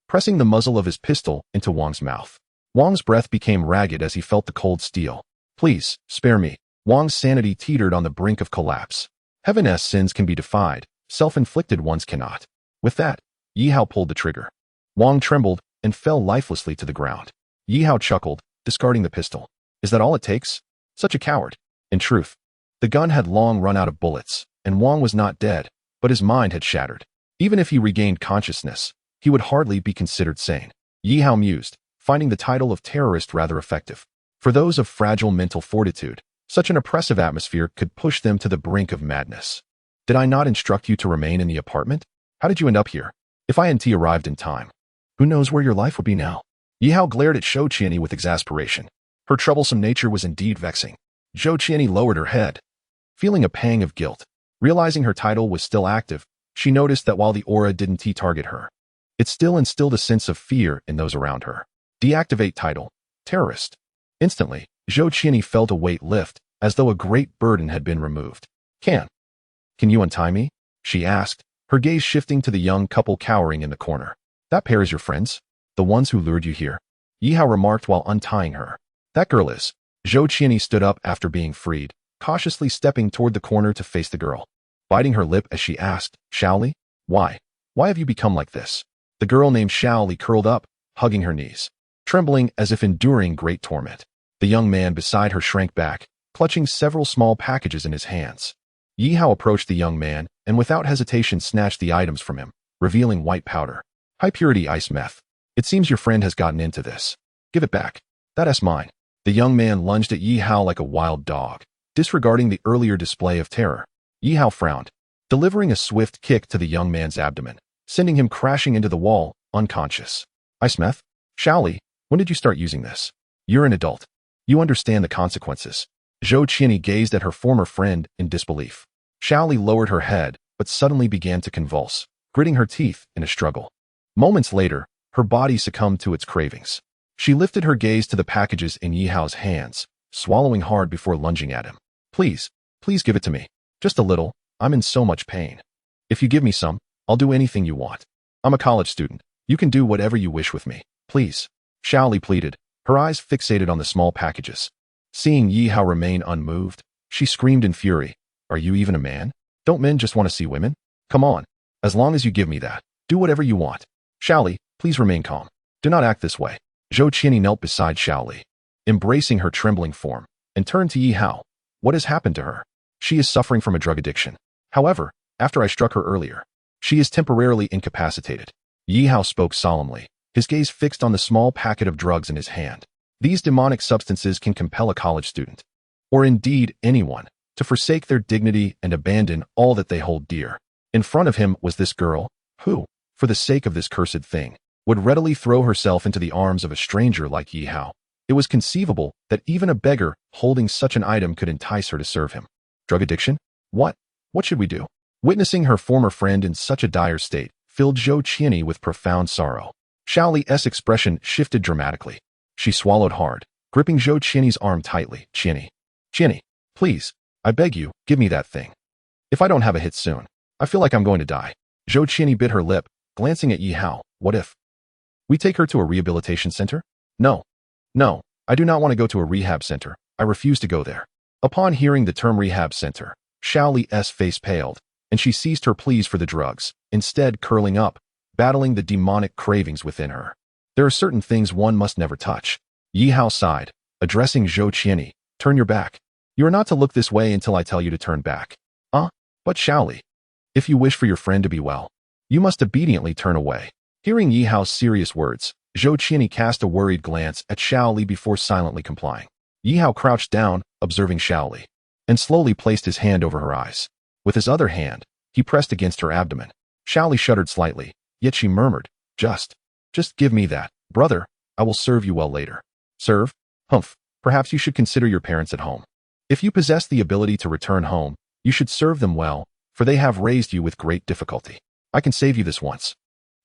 pressing the muzzle of his pistol into Wang's mouth. Wang's breath became ragged as he felt the cold steel. Please, spare me. Wang's sanity teetered on the brink of collapse. Heaven's sins can be defied, self-inflicted ones cannot. With that, Yi Hao pulled the trigger. Wang trembled and fell lifelessly to the ground. Yi Hao chuckled, discarding the pistol. Is that all it takes? Such a coward. In truth, the gun had long run out of bullets, and Wang was not dead, but his mind had shattered. Even if he regained consciousness, he would hardly be considered sane. Yi Hao mused, finding the title of terrorist rather effective. For those of fragile mental fortitude, such an oppressive atmosphere could push them to the brink of madness. Did I not instruct you to remain in the apartment? How did you end up here? If I hadn't arrived in time, who knows where your life would be now? Yi Hao glared at Zhou Qianyi with exasperation. Her troublesome nature was indeed vexing. Zhou Qianyi lowered her head, feeling a pang of guilt. Realizing her title was still active, she noticed that while the aura didn't target her, it still instilled a sense of fear in those around her. Deactivate title, terrorist. Instantly, Zhou Qianyi felt a weight lift, as though a great burden had been removed. Can you untie me? She asked, her gaze shifting to the young couple cowering in the corner. That pair is your friends? The ones who lured you here? Yi Hao remarked while untying her. That girl is. Zhou Qianyi stood up after being freed, cautiously stepping toward the corner to face the girl, biting her lip as she asked, Shaoli? Why have you become like this? The girl named Shaoli curled up, hugging her knees, trembling as if enduring great torment. The young man beside her shrank back, clutching several small packages in his hands. Yi Hao approached the young man and without hesitation snatched the items from him, revealing white powder. High-purity ice meth. It seems your friend has gotten into this. Give it back. That's mine. The young man lunged at Yi Hao like a wild dog, disregarding the earlier display of terror. Yi Hao frowned, delivering a swift kick to the young man's abdomen, sending him crashing into the wall, unconscious. Smith? Shaoli, when did you start using this? You're an adult. You understand the consequences. Zhou Qianyi gazed at her former friend in disbelief. Shaoli lowered her head, but suddenly began to convulse, gritting her teeth in a struggle. Moments later, her body succumbed to its cravings. She lifted her gaze to the packages in Yi Hao's hands, swallowing hard before lunging at him. Please give it to me. Just a little. I'm in so much pain. If you give me some, I'll do anything you want. I'm a college student. You can do whatever you wish with me. Please. Shaoli pleaded, her eyes fixated on the small packages. Seeing Yi Hao remain unmoved, she screamed in fury. Are you even a man? Don't men just want to see women? Come on. As long as you give me that, do whatever you want. Shaoli, please remain calm. Do not act this way. Zhou Qianyi knelt beside Shaoli, embracing her trembling form, and turned to Yi Hao. What has happened to her? She is suffering from a drug addiction. However, after I struck her earlier, she is temporarily incapacitated. Yi Hao spoke solemnly, his gaze fixed on the small packet of drugs in his hand. These demonic substances can compel a college student, or indeed anyone, to forsake their dignity and abandon all that they hold dear. In front of him was this girl, who, for the sake of this cursed thing, would readily throw herself into the arms of a stranger like Yi Hao. It was conceivable that even a beggar holding such an item could entice her to serve him. Drug addiction? What should we do? Witnessing her former friend in such a dire state filled Zhou Qianyi with profound sorrow. Shaoli's expression shifted dramatically. She swallowed hard, gripping Zhou Qianyi's arm tightly. Qianyi, please, I beg you, give me that thing. If I don't have a hit soon, I feel like I'm going to die. Zhou Qianyi bit her lip, glancing at Yi Hao. What if we take her to a rehabilitation center? No, I do not want to go to a rehab center. I refuse to go there. Upon hearing the term rehab center, Shaoli's face paled, and she ceased her pleas for the drugs, instead curling up, battling the demonic cravings within her. There are certain things one must never touch. Yi Hao sighed, addressing Zhou Qianyi. Turn your back. You are not to look this way until I tell you to turn back. But Shaoli, if you wish for your friend to be well, you must obediently turn away. Hearing Yi Hao's serious words, Zhou Qianyi cast a worried glance at Shaoli before silently complying. Yi Hao crouched down, observing Shaoli, and slowly placed his hand over her eyes. With his other hand, he pressed against her abdomen. Shaoli shuddered slightly, yet she murmured, Just give me that. Brother, I will serve you well later. Serve? Humph. Perhaps you should consider your parents at home. If you possess the ability to return home, you should serve them well, for they have raised you with great difficulty. I can save you this once,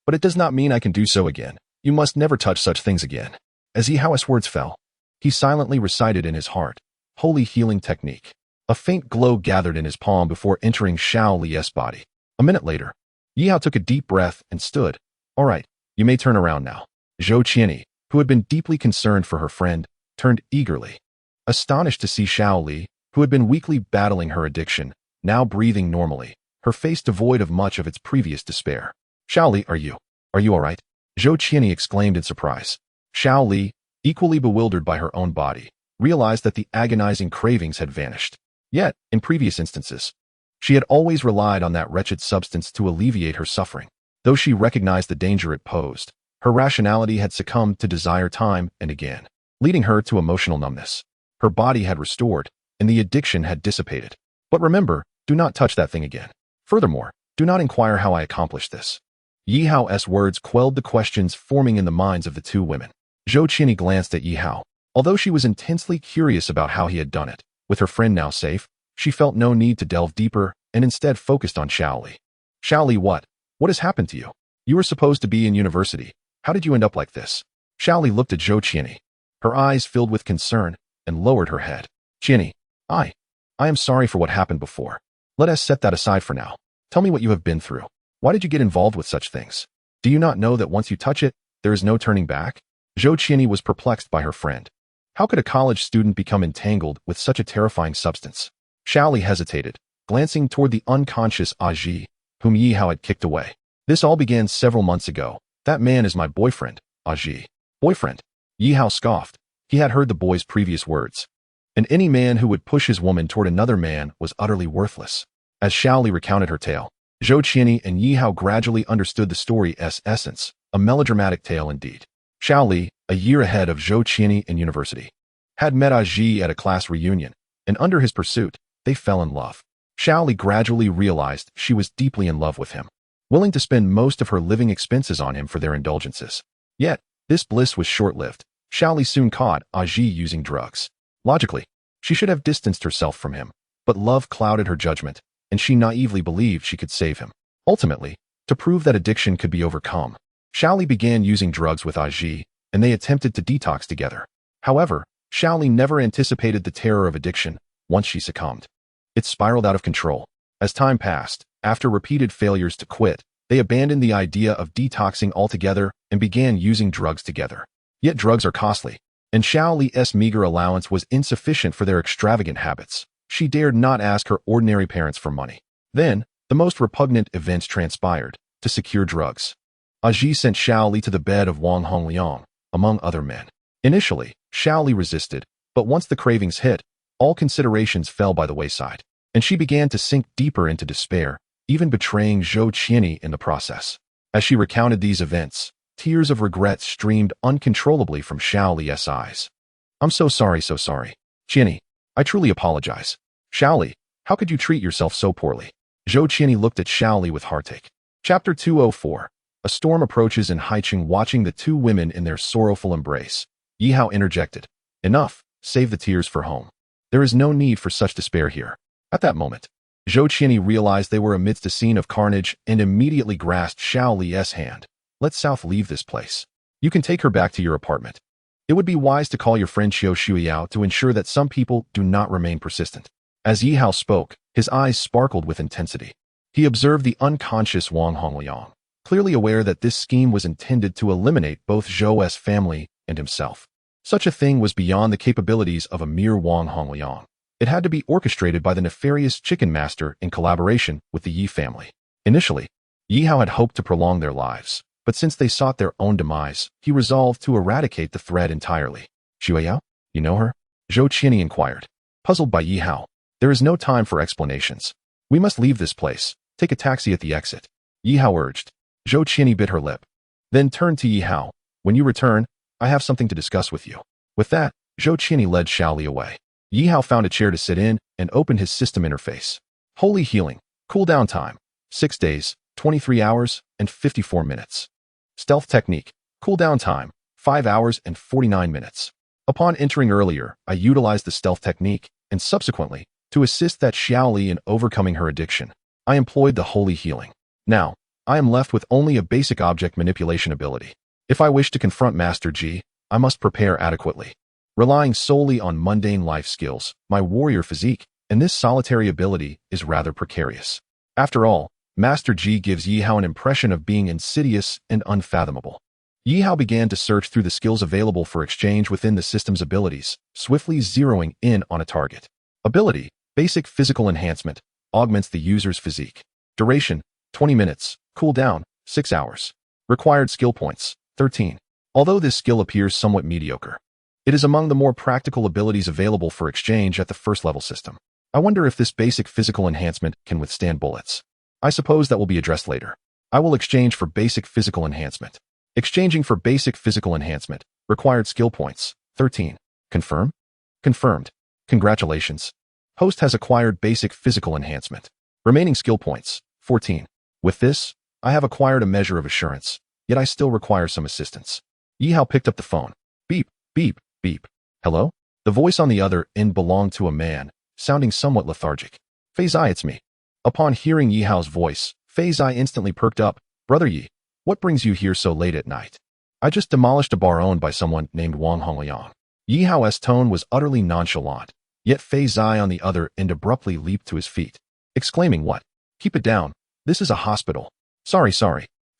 but it does not mean I can do so again. You must never touch such things again. As Yi Hao's words fell, he silently recited in his heart, Holy healing technique. A faint glow gathered in his palm before entering Shaoli's body. A minute later, Yi Hao took a deep breath and stood. All right, you may turn around now. Zhou Qianyi, who had been deeply concerned for her friend, turned eagerly, astonished to see Shaoli, who had been weakly battling her addiction, now breathing normally, her face devoid of much of its previous despair. Shaoli, are you all right? Zhou Qianyi exclaimed in surprise. Shaoli, equally bewildered by her own body, realized that the agonizing cravings had vanished. Yet, in previous instances, she had always relied on that wretched substance to alleviate her suffering. Though she recognized the danger it posed, her rationality had succumbed to desire time and again, leading her to emotional numbness. Her body had restored, and the addiction had dissipated. But remember, do not touch that thing again. Furthermore, do not inquire how I accomplished this. Yi Hao's words quelled the questions forming in the minds of the two women. Zhou Qianyi glanced at Yi Hao. Although she was intensely curious about how he had done it, with her friend now safe, she felt no need to delve deeper and instead focused on Shaoli. Shaoli, what has happened to you? You were supposed to be in university. How did you end up like this? Shaoli looked at Zhou Qianyi. Her eyes filled with concern and lowered her head. Qianyi, I am sorry for what happened before. Let us set that aside for now. Tell me what you have been through. Why did you get involved with such things? Do you not know that once you touch it, there is no turning back? Zhou Qianyi was perplexed by her friend. How could a college student become entangled with such a terrifying substance? Shaoli hesitated, glancing toward the unconscious Aji, whom Yi Hao had kicked away. This all began several months ago. That man is my boyfriend, Aji. Boyfriend? Yi Hao scoffed. He had heard the boy's previous words. And any man who would push his woman toward another man was utterly worthless. As Shaoli recounted her tale, Zhou Qianyi and Yi Hao gradually understood the story's essence, a melodramatic tale indeed. Shaoli, a year ahead of Zhou Qianyi in university, had met Aji at a class reunion, and under his pursuit, they fell in love. Xiaoli gradually realized she was deeply in love with him, willing to spend most of her living expenses on him for their indulgences. Yet, this bliss was short-lived. Xiaoli soon caught Aji using drugs. Logically, she should have distanced herself from him, but love clouded her judgment, and she naively believed she could save him. Ultimately, to prove that addiction could be overcome, Xiaoli began using drugs with Aji, and they attempted to detox together. However, Xiaoli never anticipated the terror of addiction once she succumbed. It spiraled out of control. As time passed, after repeated failures to quit, they abandoned the idea of detoxing altogether and began using drugs together. Yet drugs are costly, and Xiaoli's meager allowance was insufficient for their extravagant habits. She dared not ask her ordinary parents for money. Then, the most repugnant events transpired. To secure drugs, Aji sent Xiaoli to the bed of Wang Hongliang, among other men. Initially, Xiaoli resisted, but once the cravings hit, all considerations fell by the wayside, and she began to sink deeper into despair, even betraying Zhou Qianyi in the process. As she recounted these events, tears of regret streamed uncontrollably from Xiaoli's eyes. "I'm so sorry, so sorry. Qianyi, I truly apologize. Xiaoli, how could you treat yourself so poorly?" Zhou Qianyi looked at Xiaoli with heartache. Chapter 204. A storm approaches in Haicheng. Watching the two women in their sorrowful embrace, Yihao interjected, "Enough, save the tears for home. There is no need for such despair here." At that moment, Zhou Qianyi realized they were amidst a scene of carnage and immediately grasped Xiaoli's hand. "Let South leave this place. You can take her back to your apartment. It would be wise to call your friend Xiao Shuiyao to ensure that some people do not remain persistent." As Yihao spoke, his eyes sparkled with intensity. He observed the unconscious Wang Hongliang, clearly aware that this scheme was intended to eliminate both Zhou's family and himself. Such a thing was beyond the capabilities of a mere Wang Hongliang. It had to be orchestrated by the nefarious chicken master in collaboration with the Yi family. Initially, Yihao had hoped to prolong their lives, but since they sought their own demise, he resolved to eradicate the thread entirely. "Shuiyao, you know her?" Zhou Qianyi inquired. Puzzled by Yihao, "There is no time for explanations. We must leave this place. Take a taxi at the exit," Yihao urged. Zhou Qianyi bit her lip, then turned to Yihao. "When you return, I have something to discuss with you." With that, Zhou Qianyi led Xiaoli away. Yihao found a chair to sit in and opened his system interface. Holy healing. Cooldown time: 6 days, 23 hours, and 54 minutes. Stealth technique. Cooldown time: 5 hours and 49 minutes. Upon entering earlier, I utilized the stealth technique, and subsequently, to assist that Xiaoli in overcoming her addiction, I employed the holy healing. Now, I am left with only a basic object manipulation ability. If I wish to confront Master Ji, I must prepare adequately. Relying solely on mundane life skills, my warrior physique, and this solitary ability is rather precarious. After all, Master Ji gives Yihao an impression of being insidious and unfathomable. Yihao began to search through the skills available for exchange within the system's abilities, swiftly zeroing in on a target. Ability: Basic Physical Enhancement. Augments the user's physique. Duration: 20 minutes. Cooldown: 6 hours. Required skill points: 13. Although this skill appears somewhat mediocre, it is among the more practical abilities available for exchange at the first level system. I wonder if this basic physical enhancement can withstand bullets. I suppose that will be addressed later. I will exchange for basic physical enhancement. Exchanging for basic physical enhancement. Required skill points: 13. Confirm? Confirmed. Congratulations. Host has acquired basic physical enhancement. Remaining skill points: 14. With this, I have acquired a measure of assurance, yet I still require some assistance. Yihao picked up the phone. Beep, beep, beep. Hello? The voice on the other end belonged to a man, sounding somewhat lethargic. Feizai, it's me. Upon hearing Yihao's voice, Feizai instantly perked up. Brother Yi, what brings you here so late at night? I just demolished a bar owned by someone named Wang Hongliang. Yihao's tone was utterly nonchalant, yet Feizai on the other end abruptly leaped to his feet, exclaiming, "What? Keep it down. This is a hospital." Sorry.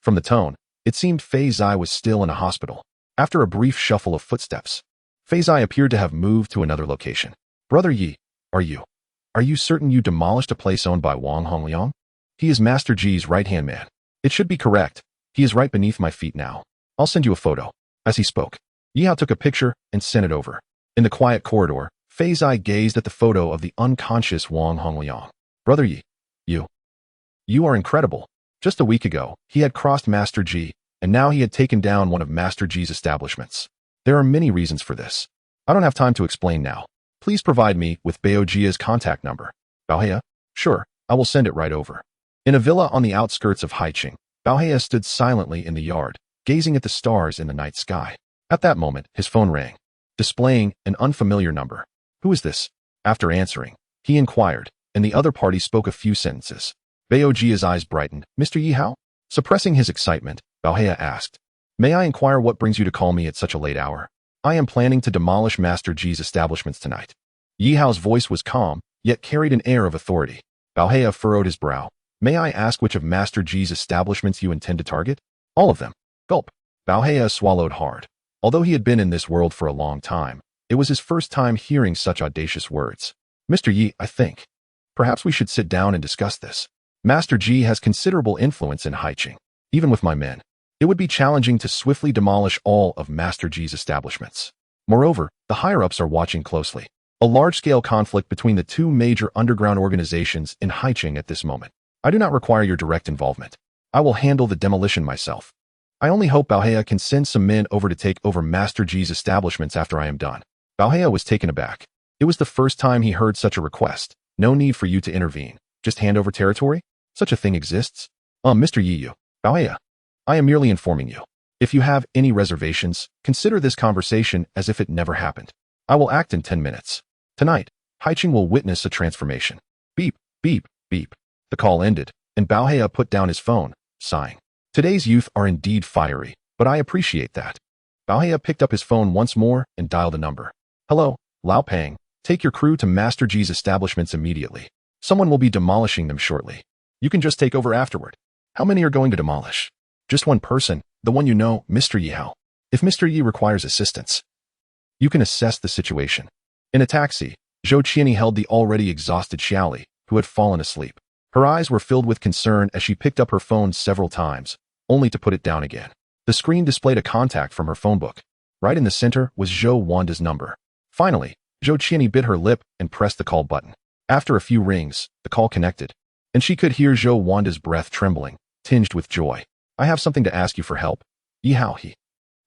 From the tone, it seemed Feizai was still in a hospital. After a brief shuffle of footsteps, Feizai appeared to have moved to another location. Brother Yi, are you certain you demolished a place owned by Wang Hongliang? He is Master Ji's right-hand man. It should be correct. He is right beneath my feet now. I'll send you a photo. As he spoke, Yihao took a picture and sent it over. In the quiet corridor, Feizai gazed at the photo of the unconscious Wang Hongliang. Brother Yi, you are incredible. Just a week ago, he had crossed Master Ji, and now he had taken down one of Master Ji's establishments. There are many reasons for this. I don't have time to explain now. Please provide me with Baojia's contact number. Baohea? Sure, I will send it right over. In a villa on the outskirts of Haicheng, Baohea stood silently in the yard, gazing at the stars in the night sky. At that moment, his phone rang, displaying an unfamiliar number. Who is this? After answering, he inquired, and the other party spoke a few sentences. Baojia's eyes brightened. Mr. Yihao? Suppressing his excitement, Baohea asked, May I inquire what brings you to call me at such a late hour? I am planning to demolish Master Ji's establishments tonight. Yihao's voice was calm, yet carried an air of authority. Baohea furrowed his brow. May I ask which of Master Ji's establishments you intend to target? All of them. Gulp. Baohea swallowed hard. Although he had been in this world for a long time, it was his first time hearing such audacious words. Mr. Yi, I think. Perhaps we should sit down and discuss this. Master Ji has considerable influence in Haicheng. Even with my men, it would be challenging to swiftly demolish all of Master Ji's establishments. Moreover, the higher-ups are watching closely. A large-scale conflict between the two major underground organizations in Haicheng at this moment. I do not require your direct involvement. I will handle the demolition myself. I only hope Baohea can send some men over to take over Master Ji's establishments after I am done. Baohea was taken aback. It was the first time he heard such a request. No need for you to intervene. Just hand over territory? Such a thing exists? Mr. Yiyu. Baohea. I am merely informing you. If you have any reservations, consider this conversation as if it never happened. I will act in 10 minutes. Tonight, Haicheng will witness a transformation. Beep, beep, beep. The call ended, and Baohea put down his phone, sighing. Today's youth are indeed fiery, but I appreciate that. Baohea picked up his phone once more and dialed a number. Hello, Lao Pang. Take your crew to Master Ji's establishments immediately. Someone will be demolishing them shortly. You can just take over afterward. How many are going to demolish? Just one person, the one you know, Mr. Yihao. If Mr. Yi requires assistance, you can assess the situation. In a taxi, Zhou Qianyi held the already exhausted Xiaoli, who had fallen asleep. Her eyes were filled with concern as she picked up her phone several times, only to put it down again. The screen displayed a contact from her phone book. Right in the center was Zhou Wanda's number. Finally, Zhou Qianyi bit her lip and pressed the call button. After a few rings, the call connected, and she could hear Zhou Wanda's breath trembling, tinged with joy. I have something to ask you for help. Yihao he.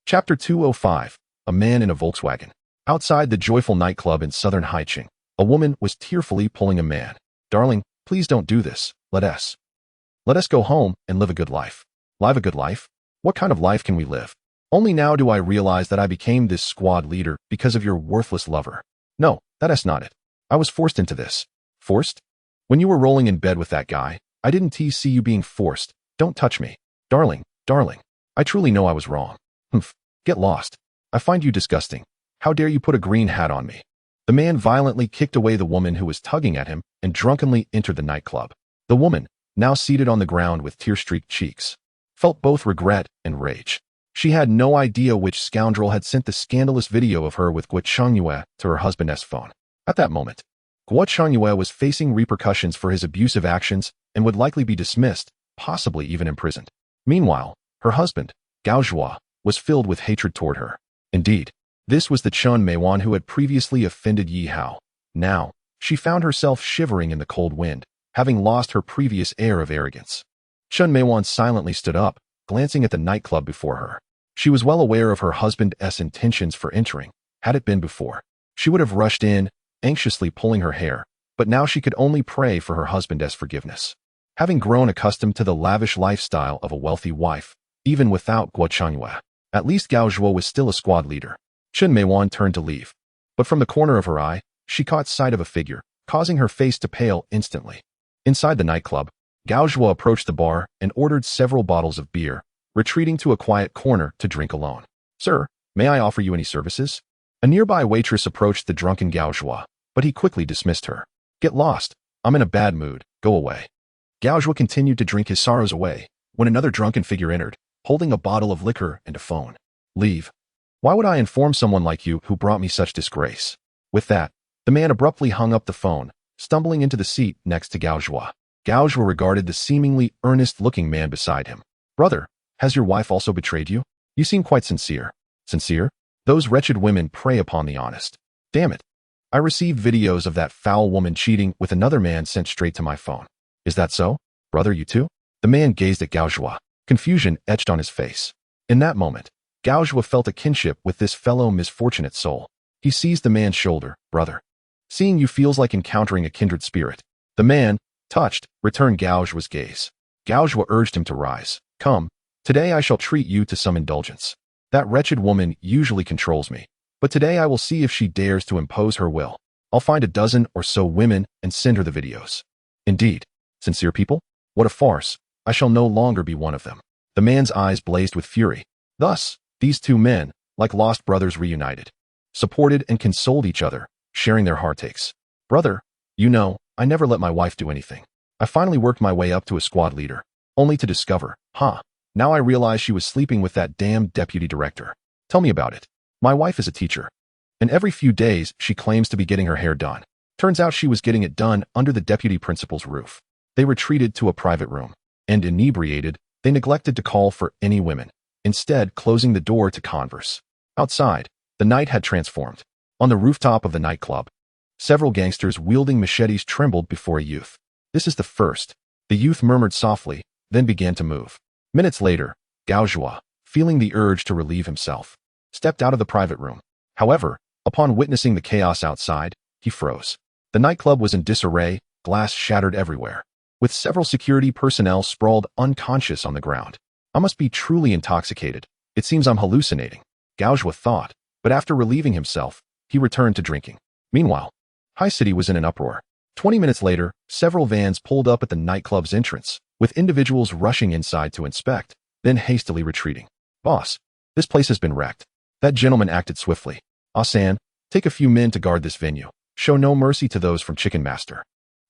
Chapter 205. A man in a Volkswagen. Outside the joyful nightclub in southern Haicheng, a woman was tearfully pulling a man. Darling, please don't do this. Let us go home and live a good life. Live a good life? What kind of life can we live? Only now do I realize that I became this squad leader because of your worthless lover. No, that is not it. I was forced into this. Forced? When you were rolling in bed with that guy, I didn't see you being forced. Don't touch me. Darling, I truly know I was wrong. Humph, get lost. I find you disgusting. How dare you put a green hat on me? The man violently kicked away the woman who was tugging at him and drunkenly entered the nightclub. The woman, now seated on the ground with tear-streaked cheeks, felt both regret and rage. She had no idea which scoundrel had sent the scandalous video of her with Guo Changyue to her husband's phone. At that moment, Guo Changyue was facing repercussions for his abusive actions and would likely be dismissed, possibly even imprisoned. Meanwhile, her husband, Gao Zhua, was filled with hatred toward her. Indeed, this was the Chun Meiwan who had previously offended Yi Hao. Now, she found herself shivering in the cold wind, having lost her previous air of arrogance. Chun Meiwan silently stood up, glancing at the nightclub before her. She was well aware of her husband's intentions for entering. Had it been before, she would have rushed in, anxiously pulling her hair, but now she could only pray for her husband's forgiveness. Having grown accustomed to the lavish lifestyle of a wealthy wife, even without Guo Changyue, at least Gao Zhuo was still a squad leader. Chun Meiwan turned to leave, but from the corner of her eye, she caught sight of a figure, causing her face to pale instantly. Inside the nightclub, Gao Zhuo approached the bar and ordered several bottles of beer, retreating to a quiet corner to drink alone. Sir, may I offer you any services? A nearby waitress approached the drunken Gao Zhuo, but he quickly dismissed her. Get lost. I'm in a bad mood. Go away. Gao Zhuo continued to drink his sorrows away when another drunken figure entered, holding a bottle of liquor and a phone. Leave. Why would I inform someone like you who brought me such disgrace? With that, the man abruptly hung up the phone, stumbling into the seat next to Gao Zhuo. Gao Zhuo regarded the seemingly earnest-looking man beside him. Brother, has your wife also betrayed you? You seem quite sincere. Sincere? Those wretched women prey upon the honest. Damn it. I received videos of that foul woman cheating with another man sent straight to my phone. Is that so? Brother, you too? The man gazed at Gao Zhuo, confusion etched on his face. In that moment, Gao Zhuo felt a kinship with this fellow misfortunate soul. He seized the man's shoulder. Brother, Seeing you feels like encountering a kindred spirit. The man, touched, returned Gaujo's gaze. Gaujo urged him to rise. Come, today I shall treat you to some indulgence. That wretched woman usually controls me, but today I will see if she dares to impose her will. I'll find a dozen or so women and send her the videos. Indeed, sincere people? What a farce. I shall no longer be one of them. The man's eyes blazed with fury. Thus, these two men, like lost brothers reunited, supported and consoled each other, sharing their heartaches. Brother, you know, I never let my wife do anything. I finally worked my way up to a squad leader, only to discover, now I realize she was sleeping with that damn deputy director. Tell me about it. My wife is a teacher, and every few days she claims to be getting her hair done. Turns out she was getting it done under the deputy principal's roof. They retreated to a private room, and inebriated, they neglected to call for any women, instead closing the door to converse. Outside, the night had transformed. On the rooftop of the nightclub, several gangsters wielding machetes trembled before a youth. This is the first. The youth murmured softly, then began to move. Minutes later, Gaujo, feeling the urge to relieve himself, stepped out of the private room. However, upon witnessing the chaos outside, he froze. The nightclub was in disarray, glass shattered everywhere, with several security personnel sprawled unconscious on the ground. I must be truly intoxicated. It seems I'm hallucinating, Gaujo thought, but after relieving himself, he returned to drinking. Meanwhile, High City was in an uproar. 20 minutes later, several vans pulled up at the nightclub's entrance, with individuals rushing inside to inspect, then hastily retreating. Boss, this place has been wrecked. That gentleman acted swiftly. Asan, take a few men to guard this venue. Show no mercy to those from Chicken Master.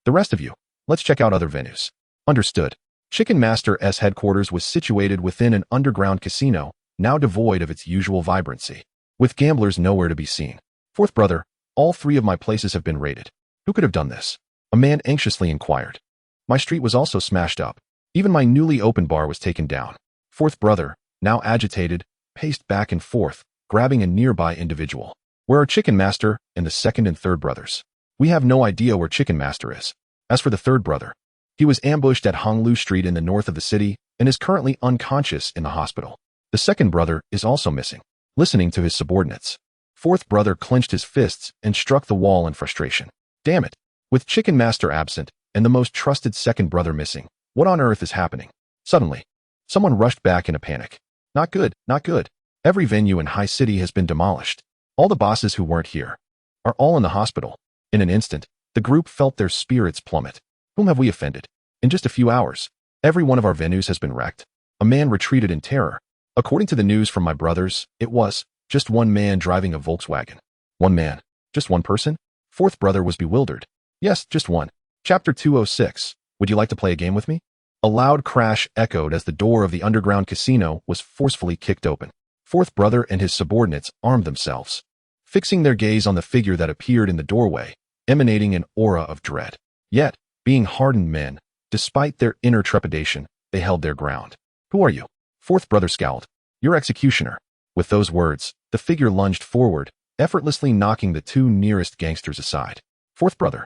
The rest of you, let's check out other venues. Understood. Chicken Master's headquarters was situated within an underground casino, now devoid of its usual vibrancy, with gamblers nowhere to be seen. Fourth brother, all three of my places have been raided. Who could have done this? A man anxiously inquired. My street was also smashed up. Even my newly opened bar was taken down. Fourth brother, now agitated, paced back and forth, grabbing a nearby individual. Where are Chicken Master and the second and third brothers? We have no idea where Chicken Master is. As for the third brother, he was ambushed at Honglu Street in the north of the city and is currently unconscious in the hospital. The second brother is also missing. Listening to his subordinates, fourth brother clenched his fists and struck the wall in frustration. Damn it. With Chicken Master absent and the most trusted second brother missing, what on earth is happening? Suddenly, someone rushed back in a panic. Not good, not good. Every venue in High City has been demolished. All the bosses who weren't here are all in the hospital. In an instant, the group felt their spirits plummet. Whom have we offended? In just a few hours, every one of our venues has been wrecked. A man retreated in terror. According to the news from my brothers, it was just one man driving a Volkswagen. One man? Just one person? Fourth brother was bewildered. Yes, just one. Chapter 206. Would you like to play a game with me? A loud crash echoed as the door of the underground casino was forcefully kicked open. Fourth brother and his subordinates armed themselves, fixing their gaze on the figure that appeared in the doorway, emanating an aura of dread. Yet, being hardened men, despite their inner trepidation, they held their ground. Who are you? Fourth brother scowled. Your executioner. With those words, the figure lunged forward, effortlessly knocking the two nearest gangsters aside. Fourth brother.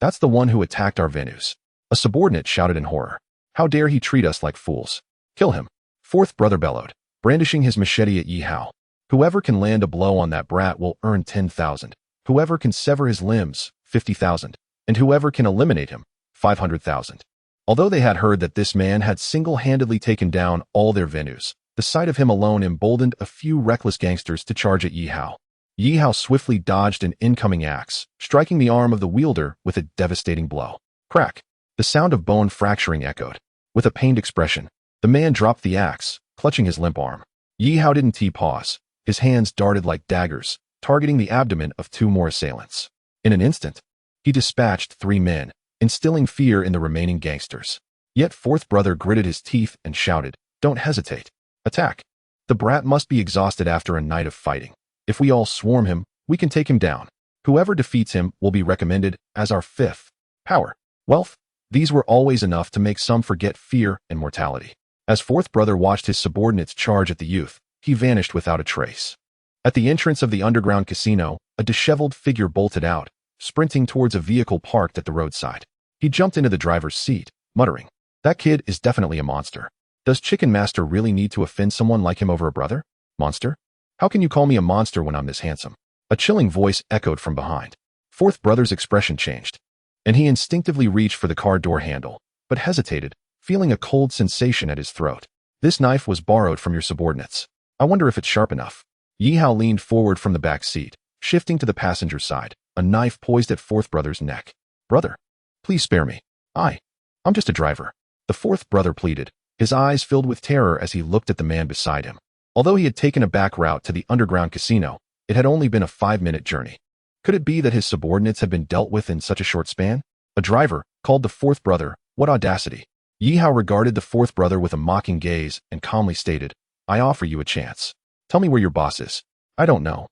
That's the one who attacked our venues. A subordinate shouted in horror. How dare he treat us like fools? Kill him. Fourth brother bellowed, brandishing his machete at Yi Hao. Whoever can land a blow on that brat will earn 10,000. Whoever can sever his limbs, 50,000. And whoever can eliminate him, 500,000. Although they had heard that this man had single-handedly taken down all their venues, the sight of him alone emboldened a few reckless gangsters to charge at Yi Hao. Yi Hao swiftly dodged an incoming axe, striking the arm of the wielder with a devastating blow. Crack! The sound of bone fracturing echoed. With a pained expression, the man dropped the axe, clutching his limp arm. Yi Hao didn't pause. His hands darted like daggers, targeting the abdomen of two more assailants. In an instant, he dispatched 3 men, instilling fear in the remaining gangsters. Yet fourth brother gritted his teeth and shouted, "Don't hesitate. Attack. The brat must be exhausted after a night of fighting. If we all swarm him, we can take him down. Whoever defeats him will be recommended as our 5th. Power. Wealth. These were always enough to make some forget fear and mortality." As fourth brother watched his subordinates charge at the youth, he vanished without a trace. At the entrance of the underground casino, a disheveled figure bolted out, sprinting towards a vehicle parked at the roadside. He jumped into the driver's seat, muttering, "That kid is definitely a monster. Does Chicken Master really need to offend someone like him over a brother? Monster? How can you call me a monster when I'm this handsome?" A chilling voice echoed from behind. Fourth brother's expression changed, and he instinctively reached for the car door handle, but hesitated, feeling a cold sensation at his throat. This knife was borrowed from your subordinates. I wonder if it's sharp enough. Yi Hao leaned forward from the back seat, shifting to the passenger side, a knife poised at fourth brother's neck. Brother, please spare me. I'm just a driver. The fourth brother pleaded, his eyes filled with terror as he looked at the man beside him. Although he had taken a back route to the underground casino, it had only been a 5-minute journey. Could it be that his subordinates had been dealt with in such a short span? A driver, called the fourth brother, what audacity. Yi Hao regarded the fourth brother with a mocking gaze and calmly stated, I offer you a chance. Tell me where your boss is. I don't know.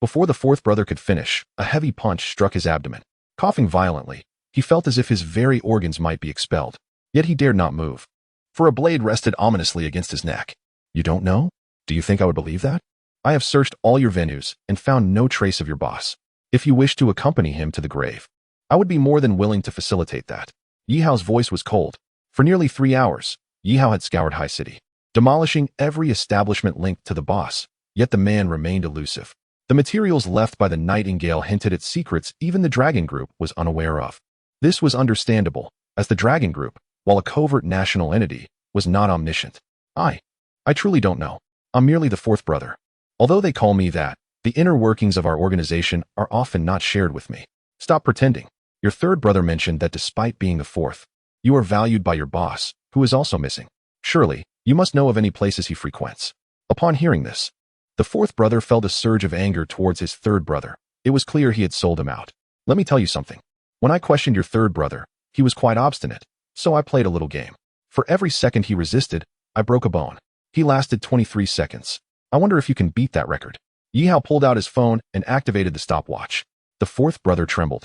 Before the fourth brother could finish, a heavy punch struck his abdomen. Coughing violently, he felt as if his very organs might be expelled. Yet he dared not move, for a blade rested ominously against his neck. You don't know? Do you think I would believe that? I have searched all your venues and found no trace of your boss. If you wish to accompany him to the grave, I would be more than willing to facilitate that. Yi Hao's voice was cold. For nearly 3 hours, Yi Hao had scoured High City, demolishing every establishment linked to the boss, yet the man remained elusive. The materials left by the Nightingale hinted at secrets even the Dragon Group was unaware of. This was understandable, as the Dragon Group, while a covert national entity, was not omniscient. I truly don't know. I'm merely the fourth brother. Although they call me that, the inner workings of our organization are often not shared with me. Stop pretending. Your third brother mentioned that despite being the fourth, you are valued by your boss, who is also missing. Surely, you must know of any places he frequents. Upon hearing this, the fourth brother felt a surge of anger towards his third brother. It was clear he had sold him out. Let me tell you something. When I questioned your third brother, he was quite obstinate, so I played a little game. For every second he resisted, I broke a bone. He lasted 23 seconds. I wonder if you can beat that record. Yi Hao pulled out his phone and activated the stopwatch. The fourth brother trembled.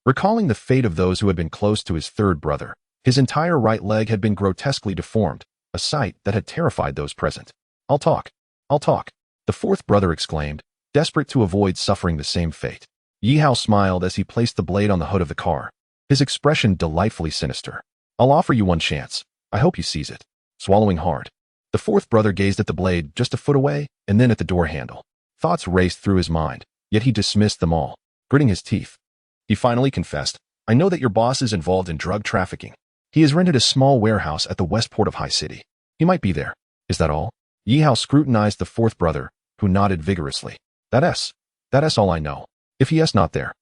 Recalling the fate of those who had been close to his third brother, his entire right leg had been grotesquely deformed, a sight that had terrified those present. I'll talk. The fourth brother exclaimed, desperate to avoid suffering the same fate. Yi Hao smiled as he placed the blade on the hood of the car, his expression delightfully sinister. I'll offer you one chance. I hope you seize it. Swallowing hard, the fourth brother gazed at the blade just a foot away and then at the door handle. Thoughts raced through his mind, yet he dismissed them all, gritting his teeth. He finally confessed, I know that your boss is involved in drug trafficking. He has rented a small warehouse at the west port of High City. He might be there. Is that all? Yi Hao scrutinized the fourth brother, who nodded vigorously. That's all I know. If he is not there,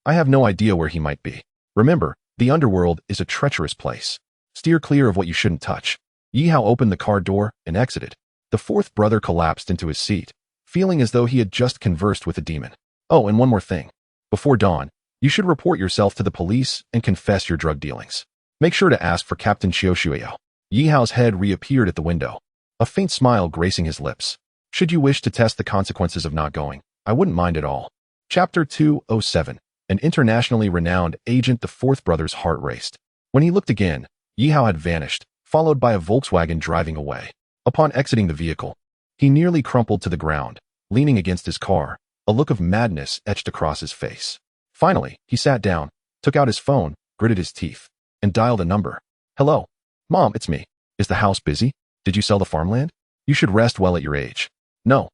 I have no idea where he might be. Remember, the underworld is a treacherous place. Steer clear of what you shouldn't touch. Yi Hao opened the car door and exited. The fourth brother collapsed into his seat, feeling as though he had just conversed with a demon. Oh, and one more thing. Before dawn, you should report yourself to the police and confess your drug dealings. Make sure to ask for Captain Xiao. Yi Hao's head reappeared at the window, a faint smile gracing his lips. Should you wish to test the consequences of not going, I wouldn't mind at all. Chapter 207. An internationally renowned agent. The fourth brother's heart raced. When he looked again, Yi Hao had vanished, followed by a Volkswagen driving away. Upon exiting the vehicle, he nearly crumpled to the ground, leaning against his car, a look of madness etched across his face. Finally, he sat down, took out his phone, gritted his teeth, and dialed a number. Hello? Mom, it's me. Is the house busy? Did you sell the farmland? You should rest well at your age. No.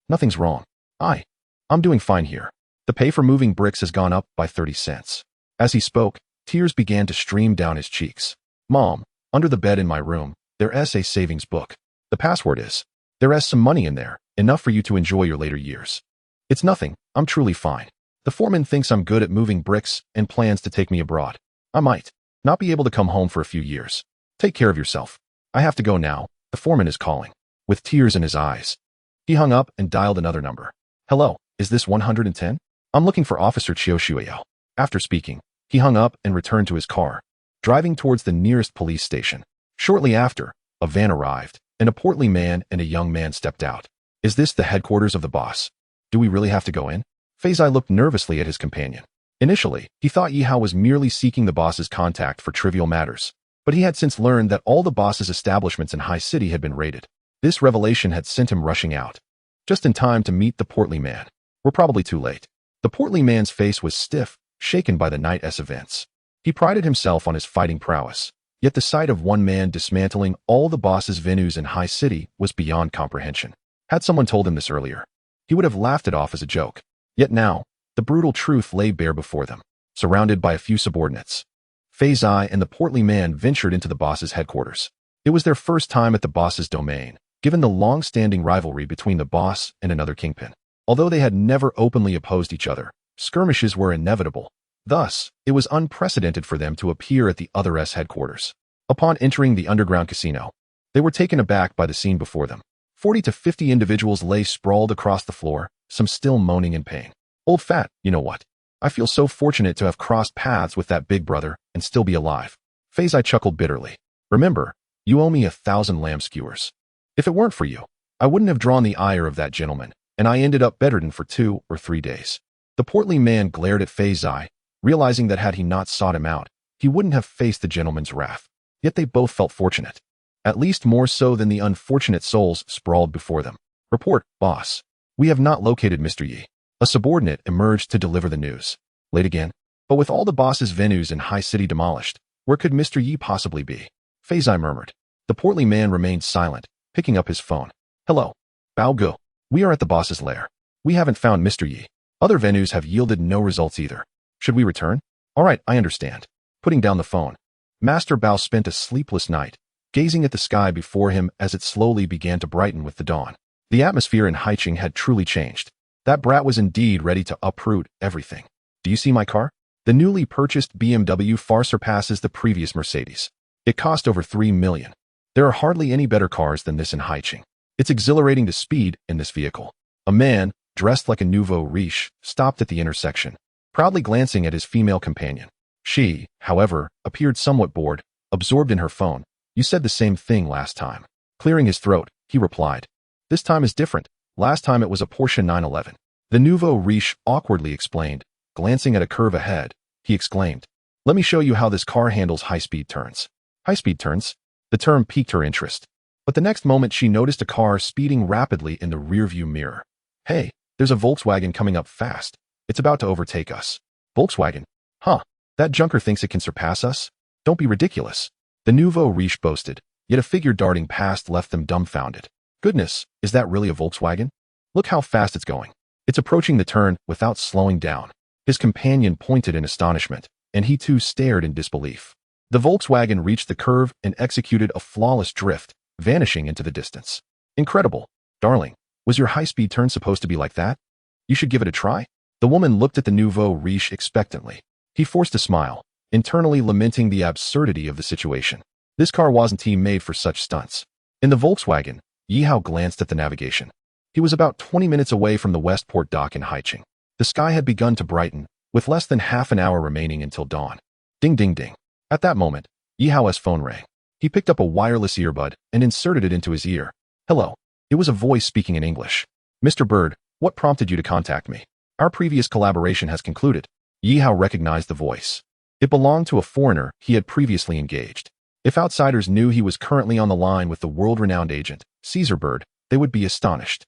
Nothing's wrong. I'm doing fine here. The pay for moving bricks has gone up by 30 cents. As he spoke, tears began to stream down his cheeks. Mom, under the bed in my room, there's a savings book. The password is, there's some money in there, enough for you to enjoy your later years. It's nothing, I'm truly fine. The foreman thinks I'm good at moving bricks and plans to take me abroad. I might not be able to come home for a few years. Take care of yourself. I have to go now, the foreman is calling. With tears in his eyes, he hung up and dialed another number. Hello, is this 110? I'm looking for Officer Xiao. After speaking, he hung up and returned to his car, driving towards the nearest police station. Shortly after, a van arrived, and a portly man and a young man stepped out. Is this the headquarters of the boss? Do we really have to go in? Feizai looked nervously at his companion. Initially, he thought Yi Hao was merely seeking the boss's contact for trivial matters, but he had since learned that all the boss's establishments in High City had been raided. This revelation had sent him rushing out, just in time to meet the portly man. We're probably too late. The portly man's face was stiff, shaken by the night's events. He prided himself on his fighting prowess, yet the sight of one man dismantling all the boss's venues in High City was beyond comprehension. Had someone told him this earlier, he would have laughed it off as a joke. Yet now, The brutal truth lay bare before them, surrounded by a few subordinates. Fei and the portly man ventured into the boss's headquarters. It was their first time at the boss's domain, given the long-standing rivalry between the boss and another kingpin. Although they had never openly opposed each other, skirmishes were inevitable. Thus, it was unprecedented for them to appear at the other's headquarters. Upon entering the underground casino, they were taken aback by the scene before them. 40 to 50 individuals lay sprawled across the floor, some still moaning in pain. Old fat, you know what? I feel so fortunate to have crossed paths with that big brother and still be alive. Fei chuckled bitterly. Remember, you owe me 1,000 lamb skewers. If it weren't for you, I wouldn't have drawn the ire of that gentleman, and I ended up bedridden for 2 or 3 days. The portly man glared at Fei, realizing that had he not sought him out, he wouldn't have faced the gentleman's wrath. Yet they both felt fortunate. At least more so than the unfortunate souls sprawled before them. Report, boss. We have not located Mr. Yi. A subordinate emerged to deliver the news. Late again? But with all the boss's venues in High City demolished, where could Mr. Yi possibly be? Fei murmured. The portly man remained silent, picking up his phone. Hello. Bao Gu. We are at the boss's lair. We haven't found Mr. Yi. Other venues have yielded no results either. Should we return? All right, I understand. Putting down the phone. Master Bao spent a sleepless night, gazing at the sky before him as it slowly began to brighten with the dawn. The atmosphere in Haicheng had truly changed. That brat was indeed ready to uproot everything. Do you see my car? The newly purchased BMW far surpasses the previous Mercedes. It cost over 3 million. There are hardly any better cars than this in Haicheng. It's exhilarating to speed in this vehicle. A man, dressed like a nouveau riche, stopped at the intersection, proudly glancing at his female companion. She, however, appeared somewhat bored, absorbed in her phone. You said the same thing last time. Clearing his throat, he replied. This time is different. Last time it was a Porsche 911. The nouveau riche awkwardly explained. Glancing at a curve ahead, he exclaimed, let me show you how this car handles high-speed turns. High-speed turns? The term piqued her interest. But the next moment she noticed a car speeding rapidly in the rearview mirror. Hey, there's a Volkswagen coming up fast. It's about to overtake us. Volkswagen? Huh. That junker thinks it can surpass us? Don't be ridiculous. The nouveau riche boasted, yet a figure darting past left them dumbfounded. Goodness, is that really a Volkswagen? Look how fast it's going. It's approaching the turn without slowing down. His companion pointed in astonishment, and he too stared in disbelief. The Volkswagen reached the curve and executed a flawless drift, vanishing into the distance. Incredible. Darling, was your high-speed turn supposed to be like that? You should give it a try. The woman looked at the nouveau riche expectantly. He forced a smile, internally lamenting the absurdity of the situation. This car wasn't made for such stunts. In the Volkswagen, Yihao glanced at the navigation. He was about 20 minutes away from the Westport dock in Haicheng. The sky had begun to brighten, with less than half an hour remaining until dawn. Ding ding ding. At that moment, Yihao's phone rang. He picked up a wireless earbud and inserted it into his ear. Hello. It was a voice speaking in English. Mr. Bird, what prompted you to contact me? Our previous collaboration has concluded. Yihao recognized the voice. It belonged to a foreigner he had previously engaged. If outsiders knew he was currently on the line with the world-renowned agent, Caesar Bird, they would be astonished.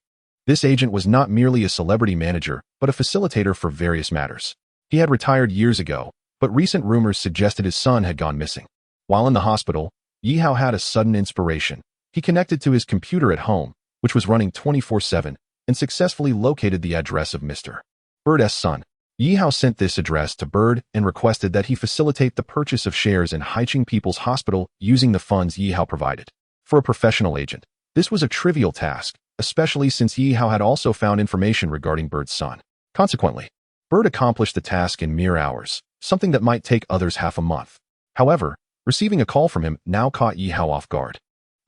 This agent was not merely a celebrity manager, but a facilitator for various matters. He had retired years ago, but recent rumors suggested his son had gone missing. While in the hospital, Yihao had a sudden inspiration. He connected to his computer at home, which was running 24/7, and successfully located the address of Mr. Bird's son. Yihao sent this address to Bird and requested that he facilitate the purchase of shares in Haicheng People's Hospital using the funds Yihao provided. For a professional agent, this was a trivial task, especially since Yihao had also found information regarding Bird's son. Consequently, Bird accomplished the task in mere hours, something that might take others half a month. However, receiving a call from him now caught Yihao off guard.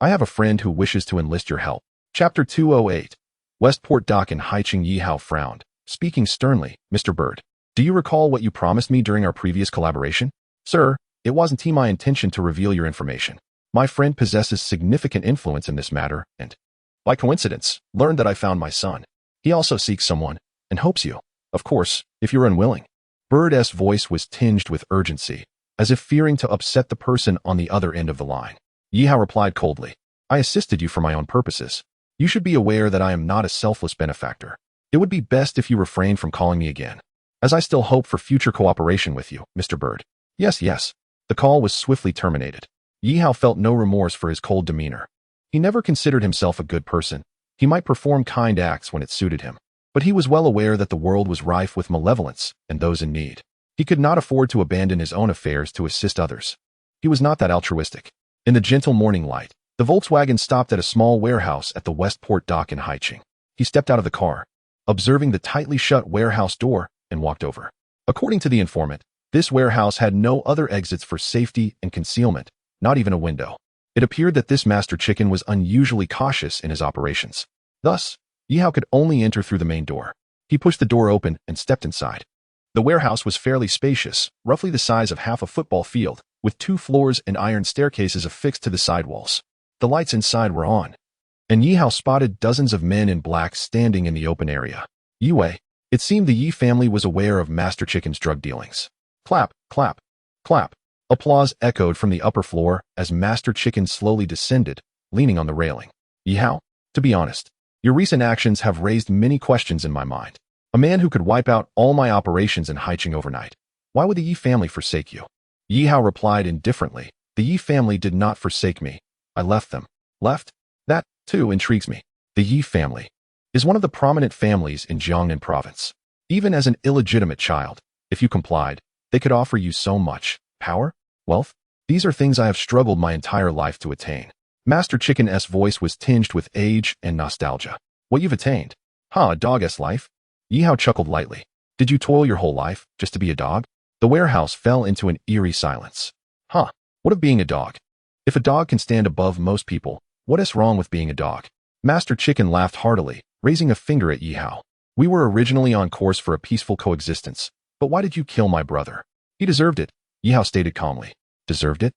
I have a friend who wishes to enlist your help. Chapter 208. Westport Dock in Haicheng. Yihao frowned, speaking sternly. Mr. Bird, do you recall what you promised me during our previous collaboration? Sir, it wasn't my intention to reveal your information. My friend possesses significant influence in this matter and, by coincidence, learned that I found my son. He also seeks someone and hopes you. Of course, if you're unwilling. Bird's voice was tinged with urgency, as if fearing to upset the person on the other end of the line. Yihao replied coldly, I assisted you for my own purposes. You should be aware that I am not a selfless benefactor. It would be best if you refrain from calling me again, as I still hope for future cooperation with you, Mr. Bird. Yes. The call was swiftly terminated. Yihao felt no remorse for his cold demeanor. He never considered himself a good person. He might perform kind acts when it suited him. But he was well aware that the world was rife with malevolence and those in need. He could not afford to abandon his own affairs to assist others. He was not that altruistic. In the gentle morning light, the Volkswagen stopped at a small warehouse at the Westport dock in Haicheng. He stepped out of the car, observing the tightly shut warehouse door, and walked over. According to the informant, this warehouse had no other exits for safety and concealment, not even a window. It appeared that this master chicken was unusually cautious in his operations. Thus, Yihao could only enter through the main door. He pushed the door open and stepped inside. The warehouse was fairly spacious, roughly the size of half a football field, with 2 floors and iron staircases affixed to the sidewalls. The lights inside were on, and Yihao spotted dozens of men in black standing in the open area. Yue, it seemed the Yi family was aware of Master Chicken's drug dealings. Clap, clap, clap. Applause echoed from the upper floor as Master Chicken slowly descended, leaning on the railing. Yihao, to be honest, your recent actions have raised many questions in my mind. A man who could wipe out all my operations in Haicheng overnight. Why would the Yi family forsake you? Yihao replied indifferently. The Yi family did not forsake me. I left them. Left? That, too, intrigues me. The Yi family is one of the prominent families in Jiangnan province. Even as an illegitimate child, if you complied, they could offer you so much. Power? Wealth? These are things I have struggled my entire life to attain. Master Chicken's voice was tinged with age and nostalgia. What you've attained? A dog's life? Yihao chuckled lightly. Did you toil your whole life just to be a dog? The warehouse fell into an eerie silence. What of being a dog? If a dog can stand above most people, what is wrong with being a dog? Master Chicken laughed heartily, raising a finger at Yihao. We were originally on course for a peaceful coexistence, but why did you kill my brother? He deserved it, Yihao stated calmly. Deserved it?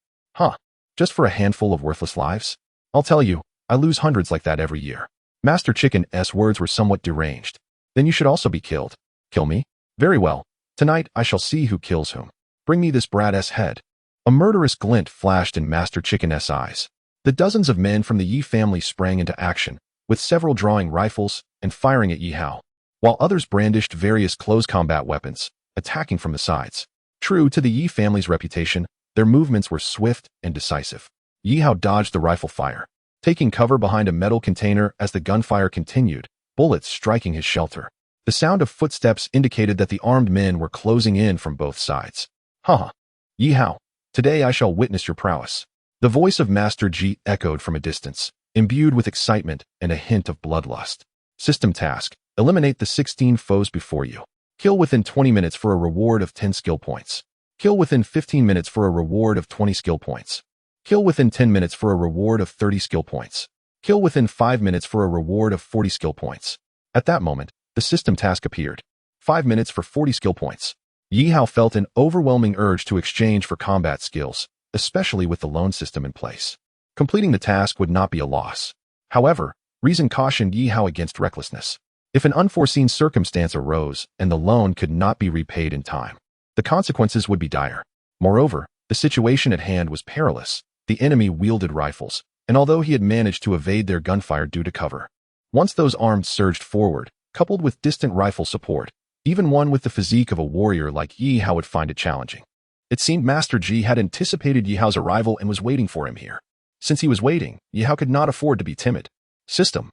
Just for a handful of worthless lives? I'll tell you, I lose hundreds like that every year. Master Chicken's words were somewhat deranged. Then you should also be killed. Kill me? Very well. Tonight I shall see who kills whom. Bring me this brat's head. A murderous glint flashed in Master Chicken's eyes. The dozens of men from the Yi family sprang into action, with several drawing rifles and firing at Yihao, while others brandished various close combat weapons, attacking from the sides. True to the Yi family's reputation, their movements were swift and decisive. Yihao dodged the rifle fire, taking cover behind a metal container as the gunfire continued, bullets striking his shelter. The sound of footsteps indicated that the armed men were closing in from both sides. Yihao, today I shall witness your prowess. The voice of Master Ji echoed from a distance, imbued with excitement and a hint of bloodlust. System task: eliminate the 16 foes before you. Kill within 20 minutes for a reward of 10 skill points. Kill within 15 minutes for a reward of 20 skill points. Kill within 10 minutes for a reward of 30 skill points. Kill within 5 minutes for a reward of 40 skill points. At that moment, the system task appeared. 5 minutes for 40 skill points. Yihao felt an overwhelming urge to exchange for combat skills, especially with the loan system in place. Completing the task would not be a loss. However, reason cautioned Yihao against recklessness. If an unforeseen circumstance arose and the loan could not be repaid in time, the consequences would be dire. Moreover, the situation at hand was perilous. The enemy wielded rifles, and although he had managed to evade their gunfire due to cover, once those armed surged forward, coupled with distant rifle support, even one with the physique of a warrior like Yihao would find it challenging. It seemed Master Ji had anticipated Yihao's arrival and was waiting for him here. Since he was waiting, Yihao could not afford to be timid. System: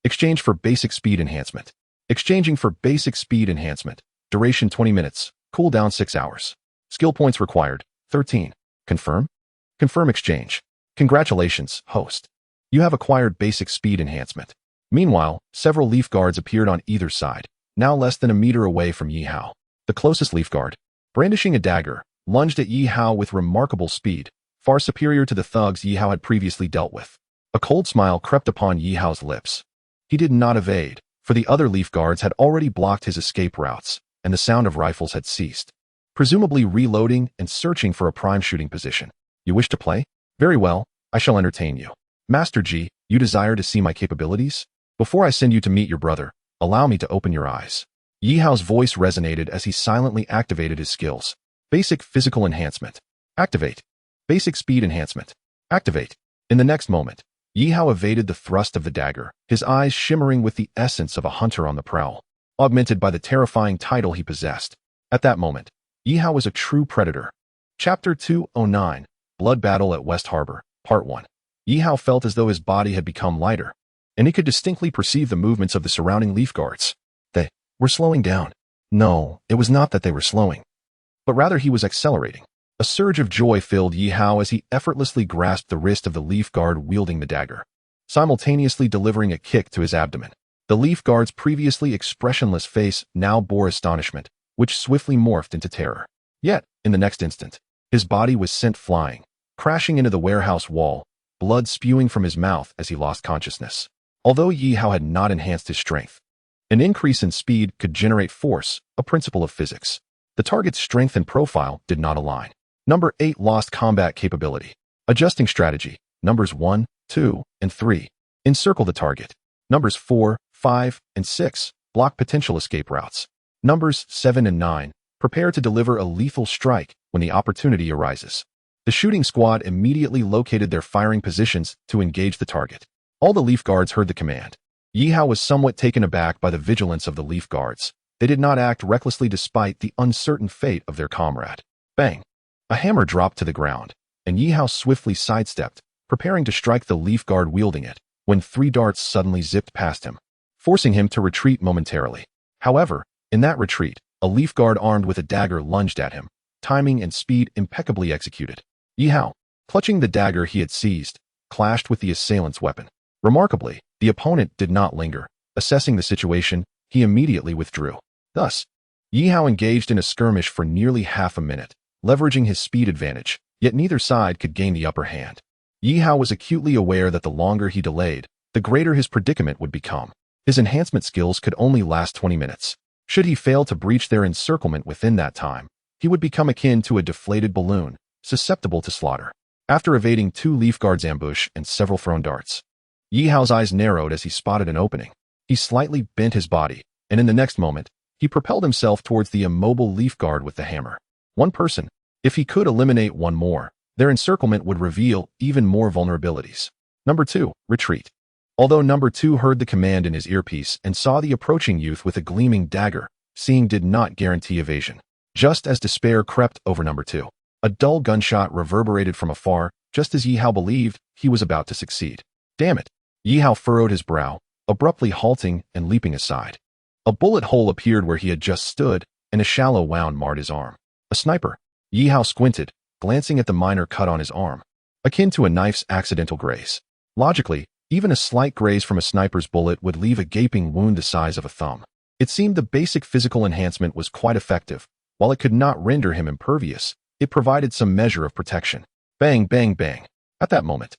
exchange for basic speed enhancement. Exchanging for basic speed enhancement. Duration 20 minutes. Cooldown 6 hours. Skill points required, 13. Confirm? Confirm exchange. Congratulations, host. You have acquired basic speed enhancement. Meanwhile, several leaf guards appeared on either side, now less than a meter away from Yihao. The closest leaf guard, brandishing a dagger, lunged at Yihao with remarkable speed, far superior to the thugs Yihao had previously dealt with. A cold smile crept upon Yihao's lips. He did not evade, for the other leaf guards had already blocked his escape routes, and the sound of rifles had ceased, presumably reloading and searching for a prime shooting position. You wish to play? Very well, I shall entertain you. Master Ji, you desire to see my capabilities? Before I send you to meet your brother, allow me to open your eyes. Yihao's voice resonated as he silently activated his skills. Basic physical enhancement. Activate. Basic speed enhancement. Activate. In the next moment, Yihao evaded the thrust of the dagger, his eyes shimmering with the essence of a hunter on the prowl, augmented by the terrifying title he possessed. At that moment, Yihao was a true predator. Chapter 209, Blood Battle at West Harbor, Part 1. Yihao felt as though his body had become lighter, and he could distinctly perceive the movements of the surrounding leaf guards. They were slowing down. No, it was not that they were slowing, but rather he was accelerating. A surge of joy filled Yi Hao as he effortlessly grasped the wrist of the leaf guard wielding the dagger, simultaneously delivering a kick to his abdomen. The leaf guard's previously expressionless face now bore astonishment, which swiftly morphed into terror. Yet, in the next instant, his body was sent flying, crashing into the warehouse wall, blood spewing from his mouth as he lost consciousness. Although Yi Hao had not enhanced his strength, an increase in speed could generate force, a principle of physics. The target's strength and profile did not align. Number 8 lost combat capability. Adjusting strategy. Numbers 1, 2, and 3. Encircle the target. Numbers 4, 5, and 6. Block potential escape routes. Numbers 7 and 9. Prepare to deliver a lethal strike when the opportunity arises. The shooting squad immediately located their firing positions to engage the target. All the leaf guards heard the command. Yi Hao was somewhat taken aback by the vigilance of the leaf guards. They did not act recklessly despite the uncertain fate of their comrade. Bang! A hammer dropped to the ground, and Yi Hao swiftly sidestepped, preparing to strike the leaf guard wielding it, when 3 darts suddenly zipped past him, forcing him to retreat momentarily. However, in that retreat, a leaf guard armed with a dagger lunged at him, timing and speed impeccably executed. Yi Hao, clutching the dagger he had seized, clashed with the assailant's weapon. Remarkably, the opponent did not linger. Assessing the situation, he immediately withdrew. Thus, Yi Hao engaged in a skirmish for nearly half a minute, leveraging his speed advantage, yet neither side could gain the upper hand. Yi Hao was acutely aware that the longer he delayed, the greater his predicament would become. His enhancement skills could only last 20 minutes. Should he fail to breach their encirclement within that time, he would become akin to a deflated balloon, susceptible to slaughter. After evading 2 leaf guards' ambush and several thrown darts, Yi Hao's eyes narrowed as he spotted an opening. He slightly bent his body, and in the next moment, he propelled himself towards the immobile leaf guard with the hammer. One person. If he could eliminate one more, their encirclement would reveal even more vulnerabilities. Number 2, retreat. Although Number 2 heard the command in his earpiece and saw the approaching youth with a gleaming dagger, seeing did not guarantee evasion. Just as despair crept over Number 2, a dull gunshot reverberated from afar, just as Yi Hao believed he was about to succeed. Damn it! Yi Hao furrowed his brow, abruptly halting and leaping aside. A bullet hole appeared where he had just stood, and a shallow wound marred his arm. A sniper. Yi Hao squinted, glancing at the minor cut on his arm, akin to a knife's accidental graze. Logically, even a slight graze from a sniper's bullet would leave a gaping wound the size of a thumb. It seemed the basic physical enhancement was quite effective. While it could not render him impervious, it provided some measure of protection. Bang, bang, bang. At that moment,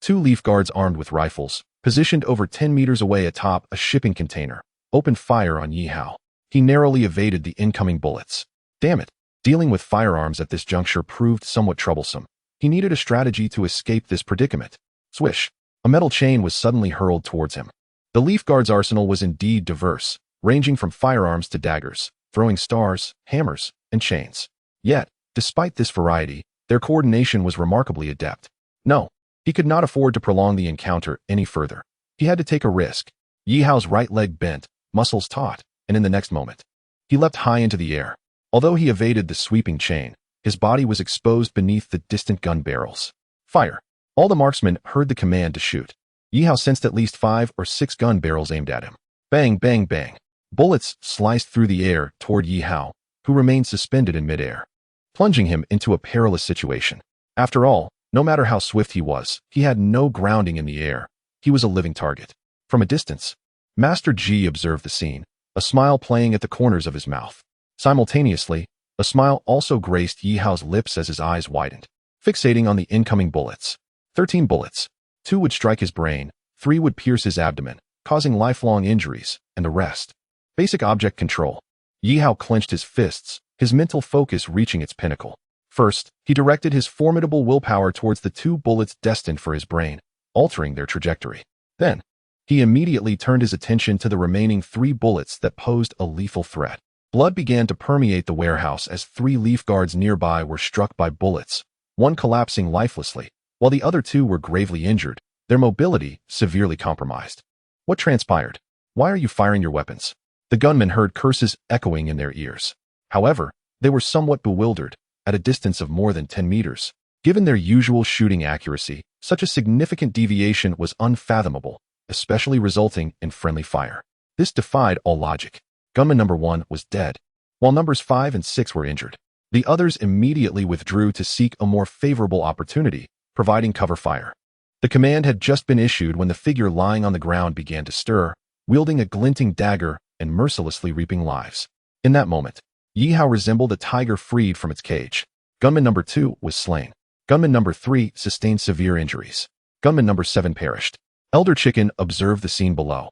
2 leaf guards armed with rifles, positioned over 10 meters away atop a shipping container, opened fire on Yi Hao. He narrowly evaded the incoming bullets. Damn it. Dealing with firearms at this juncture proved somewhat troublesome. He needed a strategy to escape this predicament. Swish. A metal chain was suddenly hurled towards him. The leaf guard's arsenal was indeed diverse, ranging from firearms to daggers, throwing stars, hammers, and chains. Yet, despite this variety, their coordination was remarkably adept. No, he could not afford to prolong the encounter any further. He had to take a risk. Yi Hao's right leg bent, muscles taut, and in the next moment, he leapt high into the air. Although he evaded the sweeping chain, his body was exposed beneath the distant gun barrels. Fire! All the marksmen heard the command to shoot. Yi Hao sensed at least 5 or 6 gun barrels aimed at him. Bang, bang, bang. Bullets sliced through the air toward Yi Hao, who remained suspended in midair, plunging him into a perilous situation. After all, no matter how swift he was, he had no grounding in the air. He was a living target. From a distance, Master Ji observed the scene, a smile playing at the corners of his mouth. Simultaneously, a smile also graced Yi Hao's lips as his eyes widened, fixating on the incoming bullets. 13 bullets. 2 would strike his brain, 3 would pierce his abdomen, causing lifelong injuries, and the rest. Basic object control. Yi Hao clenched his fists, his mental focus reaching its pinnacle. First, he directed his formidable willpower towards the 2 bullets destined for his brain, altering their trajectory. Then, he immediately turned his attention to the remaining 3 bullets that posed a lethal threat. Blood began to permeate the warehouse as 3 leaf guards nearby were struck by bullets, one collapsing lifelessly, while the other 2 were gravely injured, their mobility severely compromised. What transpired? Why are you firing your weapons? The gunmen heard curses echoing in their ears. However, they were somewhat bewildered. At a distance of more than 10 meters, given their usual shooting accuracy, such a significant deviation was unfathomable, especially resulting in friendly fire. This defied all logic. Gunman number 1 was dead, while numbers 5 and 6 were injured. The others immediately withdrew to seek a more favorable opportunity, providing cover fire. The command had just been issued when the figure lying on the ground began to stir, wielding a glinting dagger and mercilessly reaping lives. In that moment, Yihao resembled a tiger freed from its cage. Gunman number 2 was slain. Gunman number 3 sustained severe injuries. Gunman number 7 perished. Elder Chicken observed the scene below.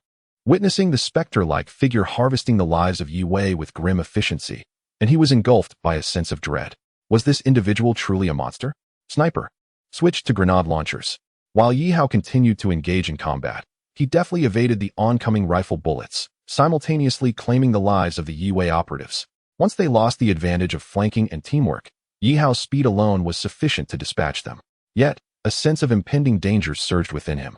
Witnessing the specter-like figure harvesting the lives of Yi Wei with grim efficiency, and he was engulfed by a sense of dread. Was this individual truly a monster? Sniper switched to grenade launchers. While Yihao continued to engage in combat, he deftly evaded the oncoming rifle bullets, simultaneously claiming the lives of the Yi Wei operatives. Once they lost the advantage of flanking and teamwork, Yihao's speed alone was sufficient to dispatch them. Yet, a sense of impending danger surged within him.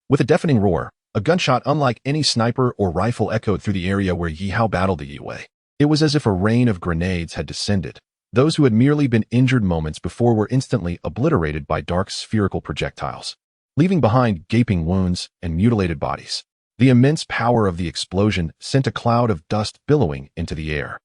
With a deafening roar, a gunshot unlike any sniper or rifle echoed through the area where Yihao battled the Yi Wei. It was as if a rain of grenades had descended. Those who had merely been injured moments before were instantly obliterated by dark spherical projectiles, leaving behind gaping wounds and mutilated bodies. The immense power of the explosion sent a cloud of dust billowing into the air.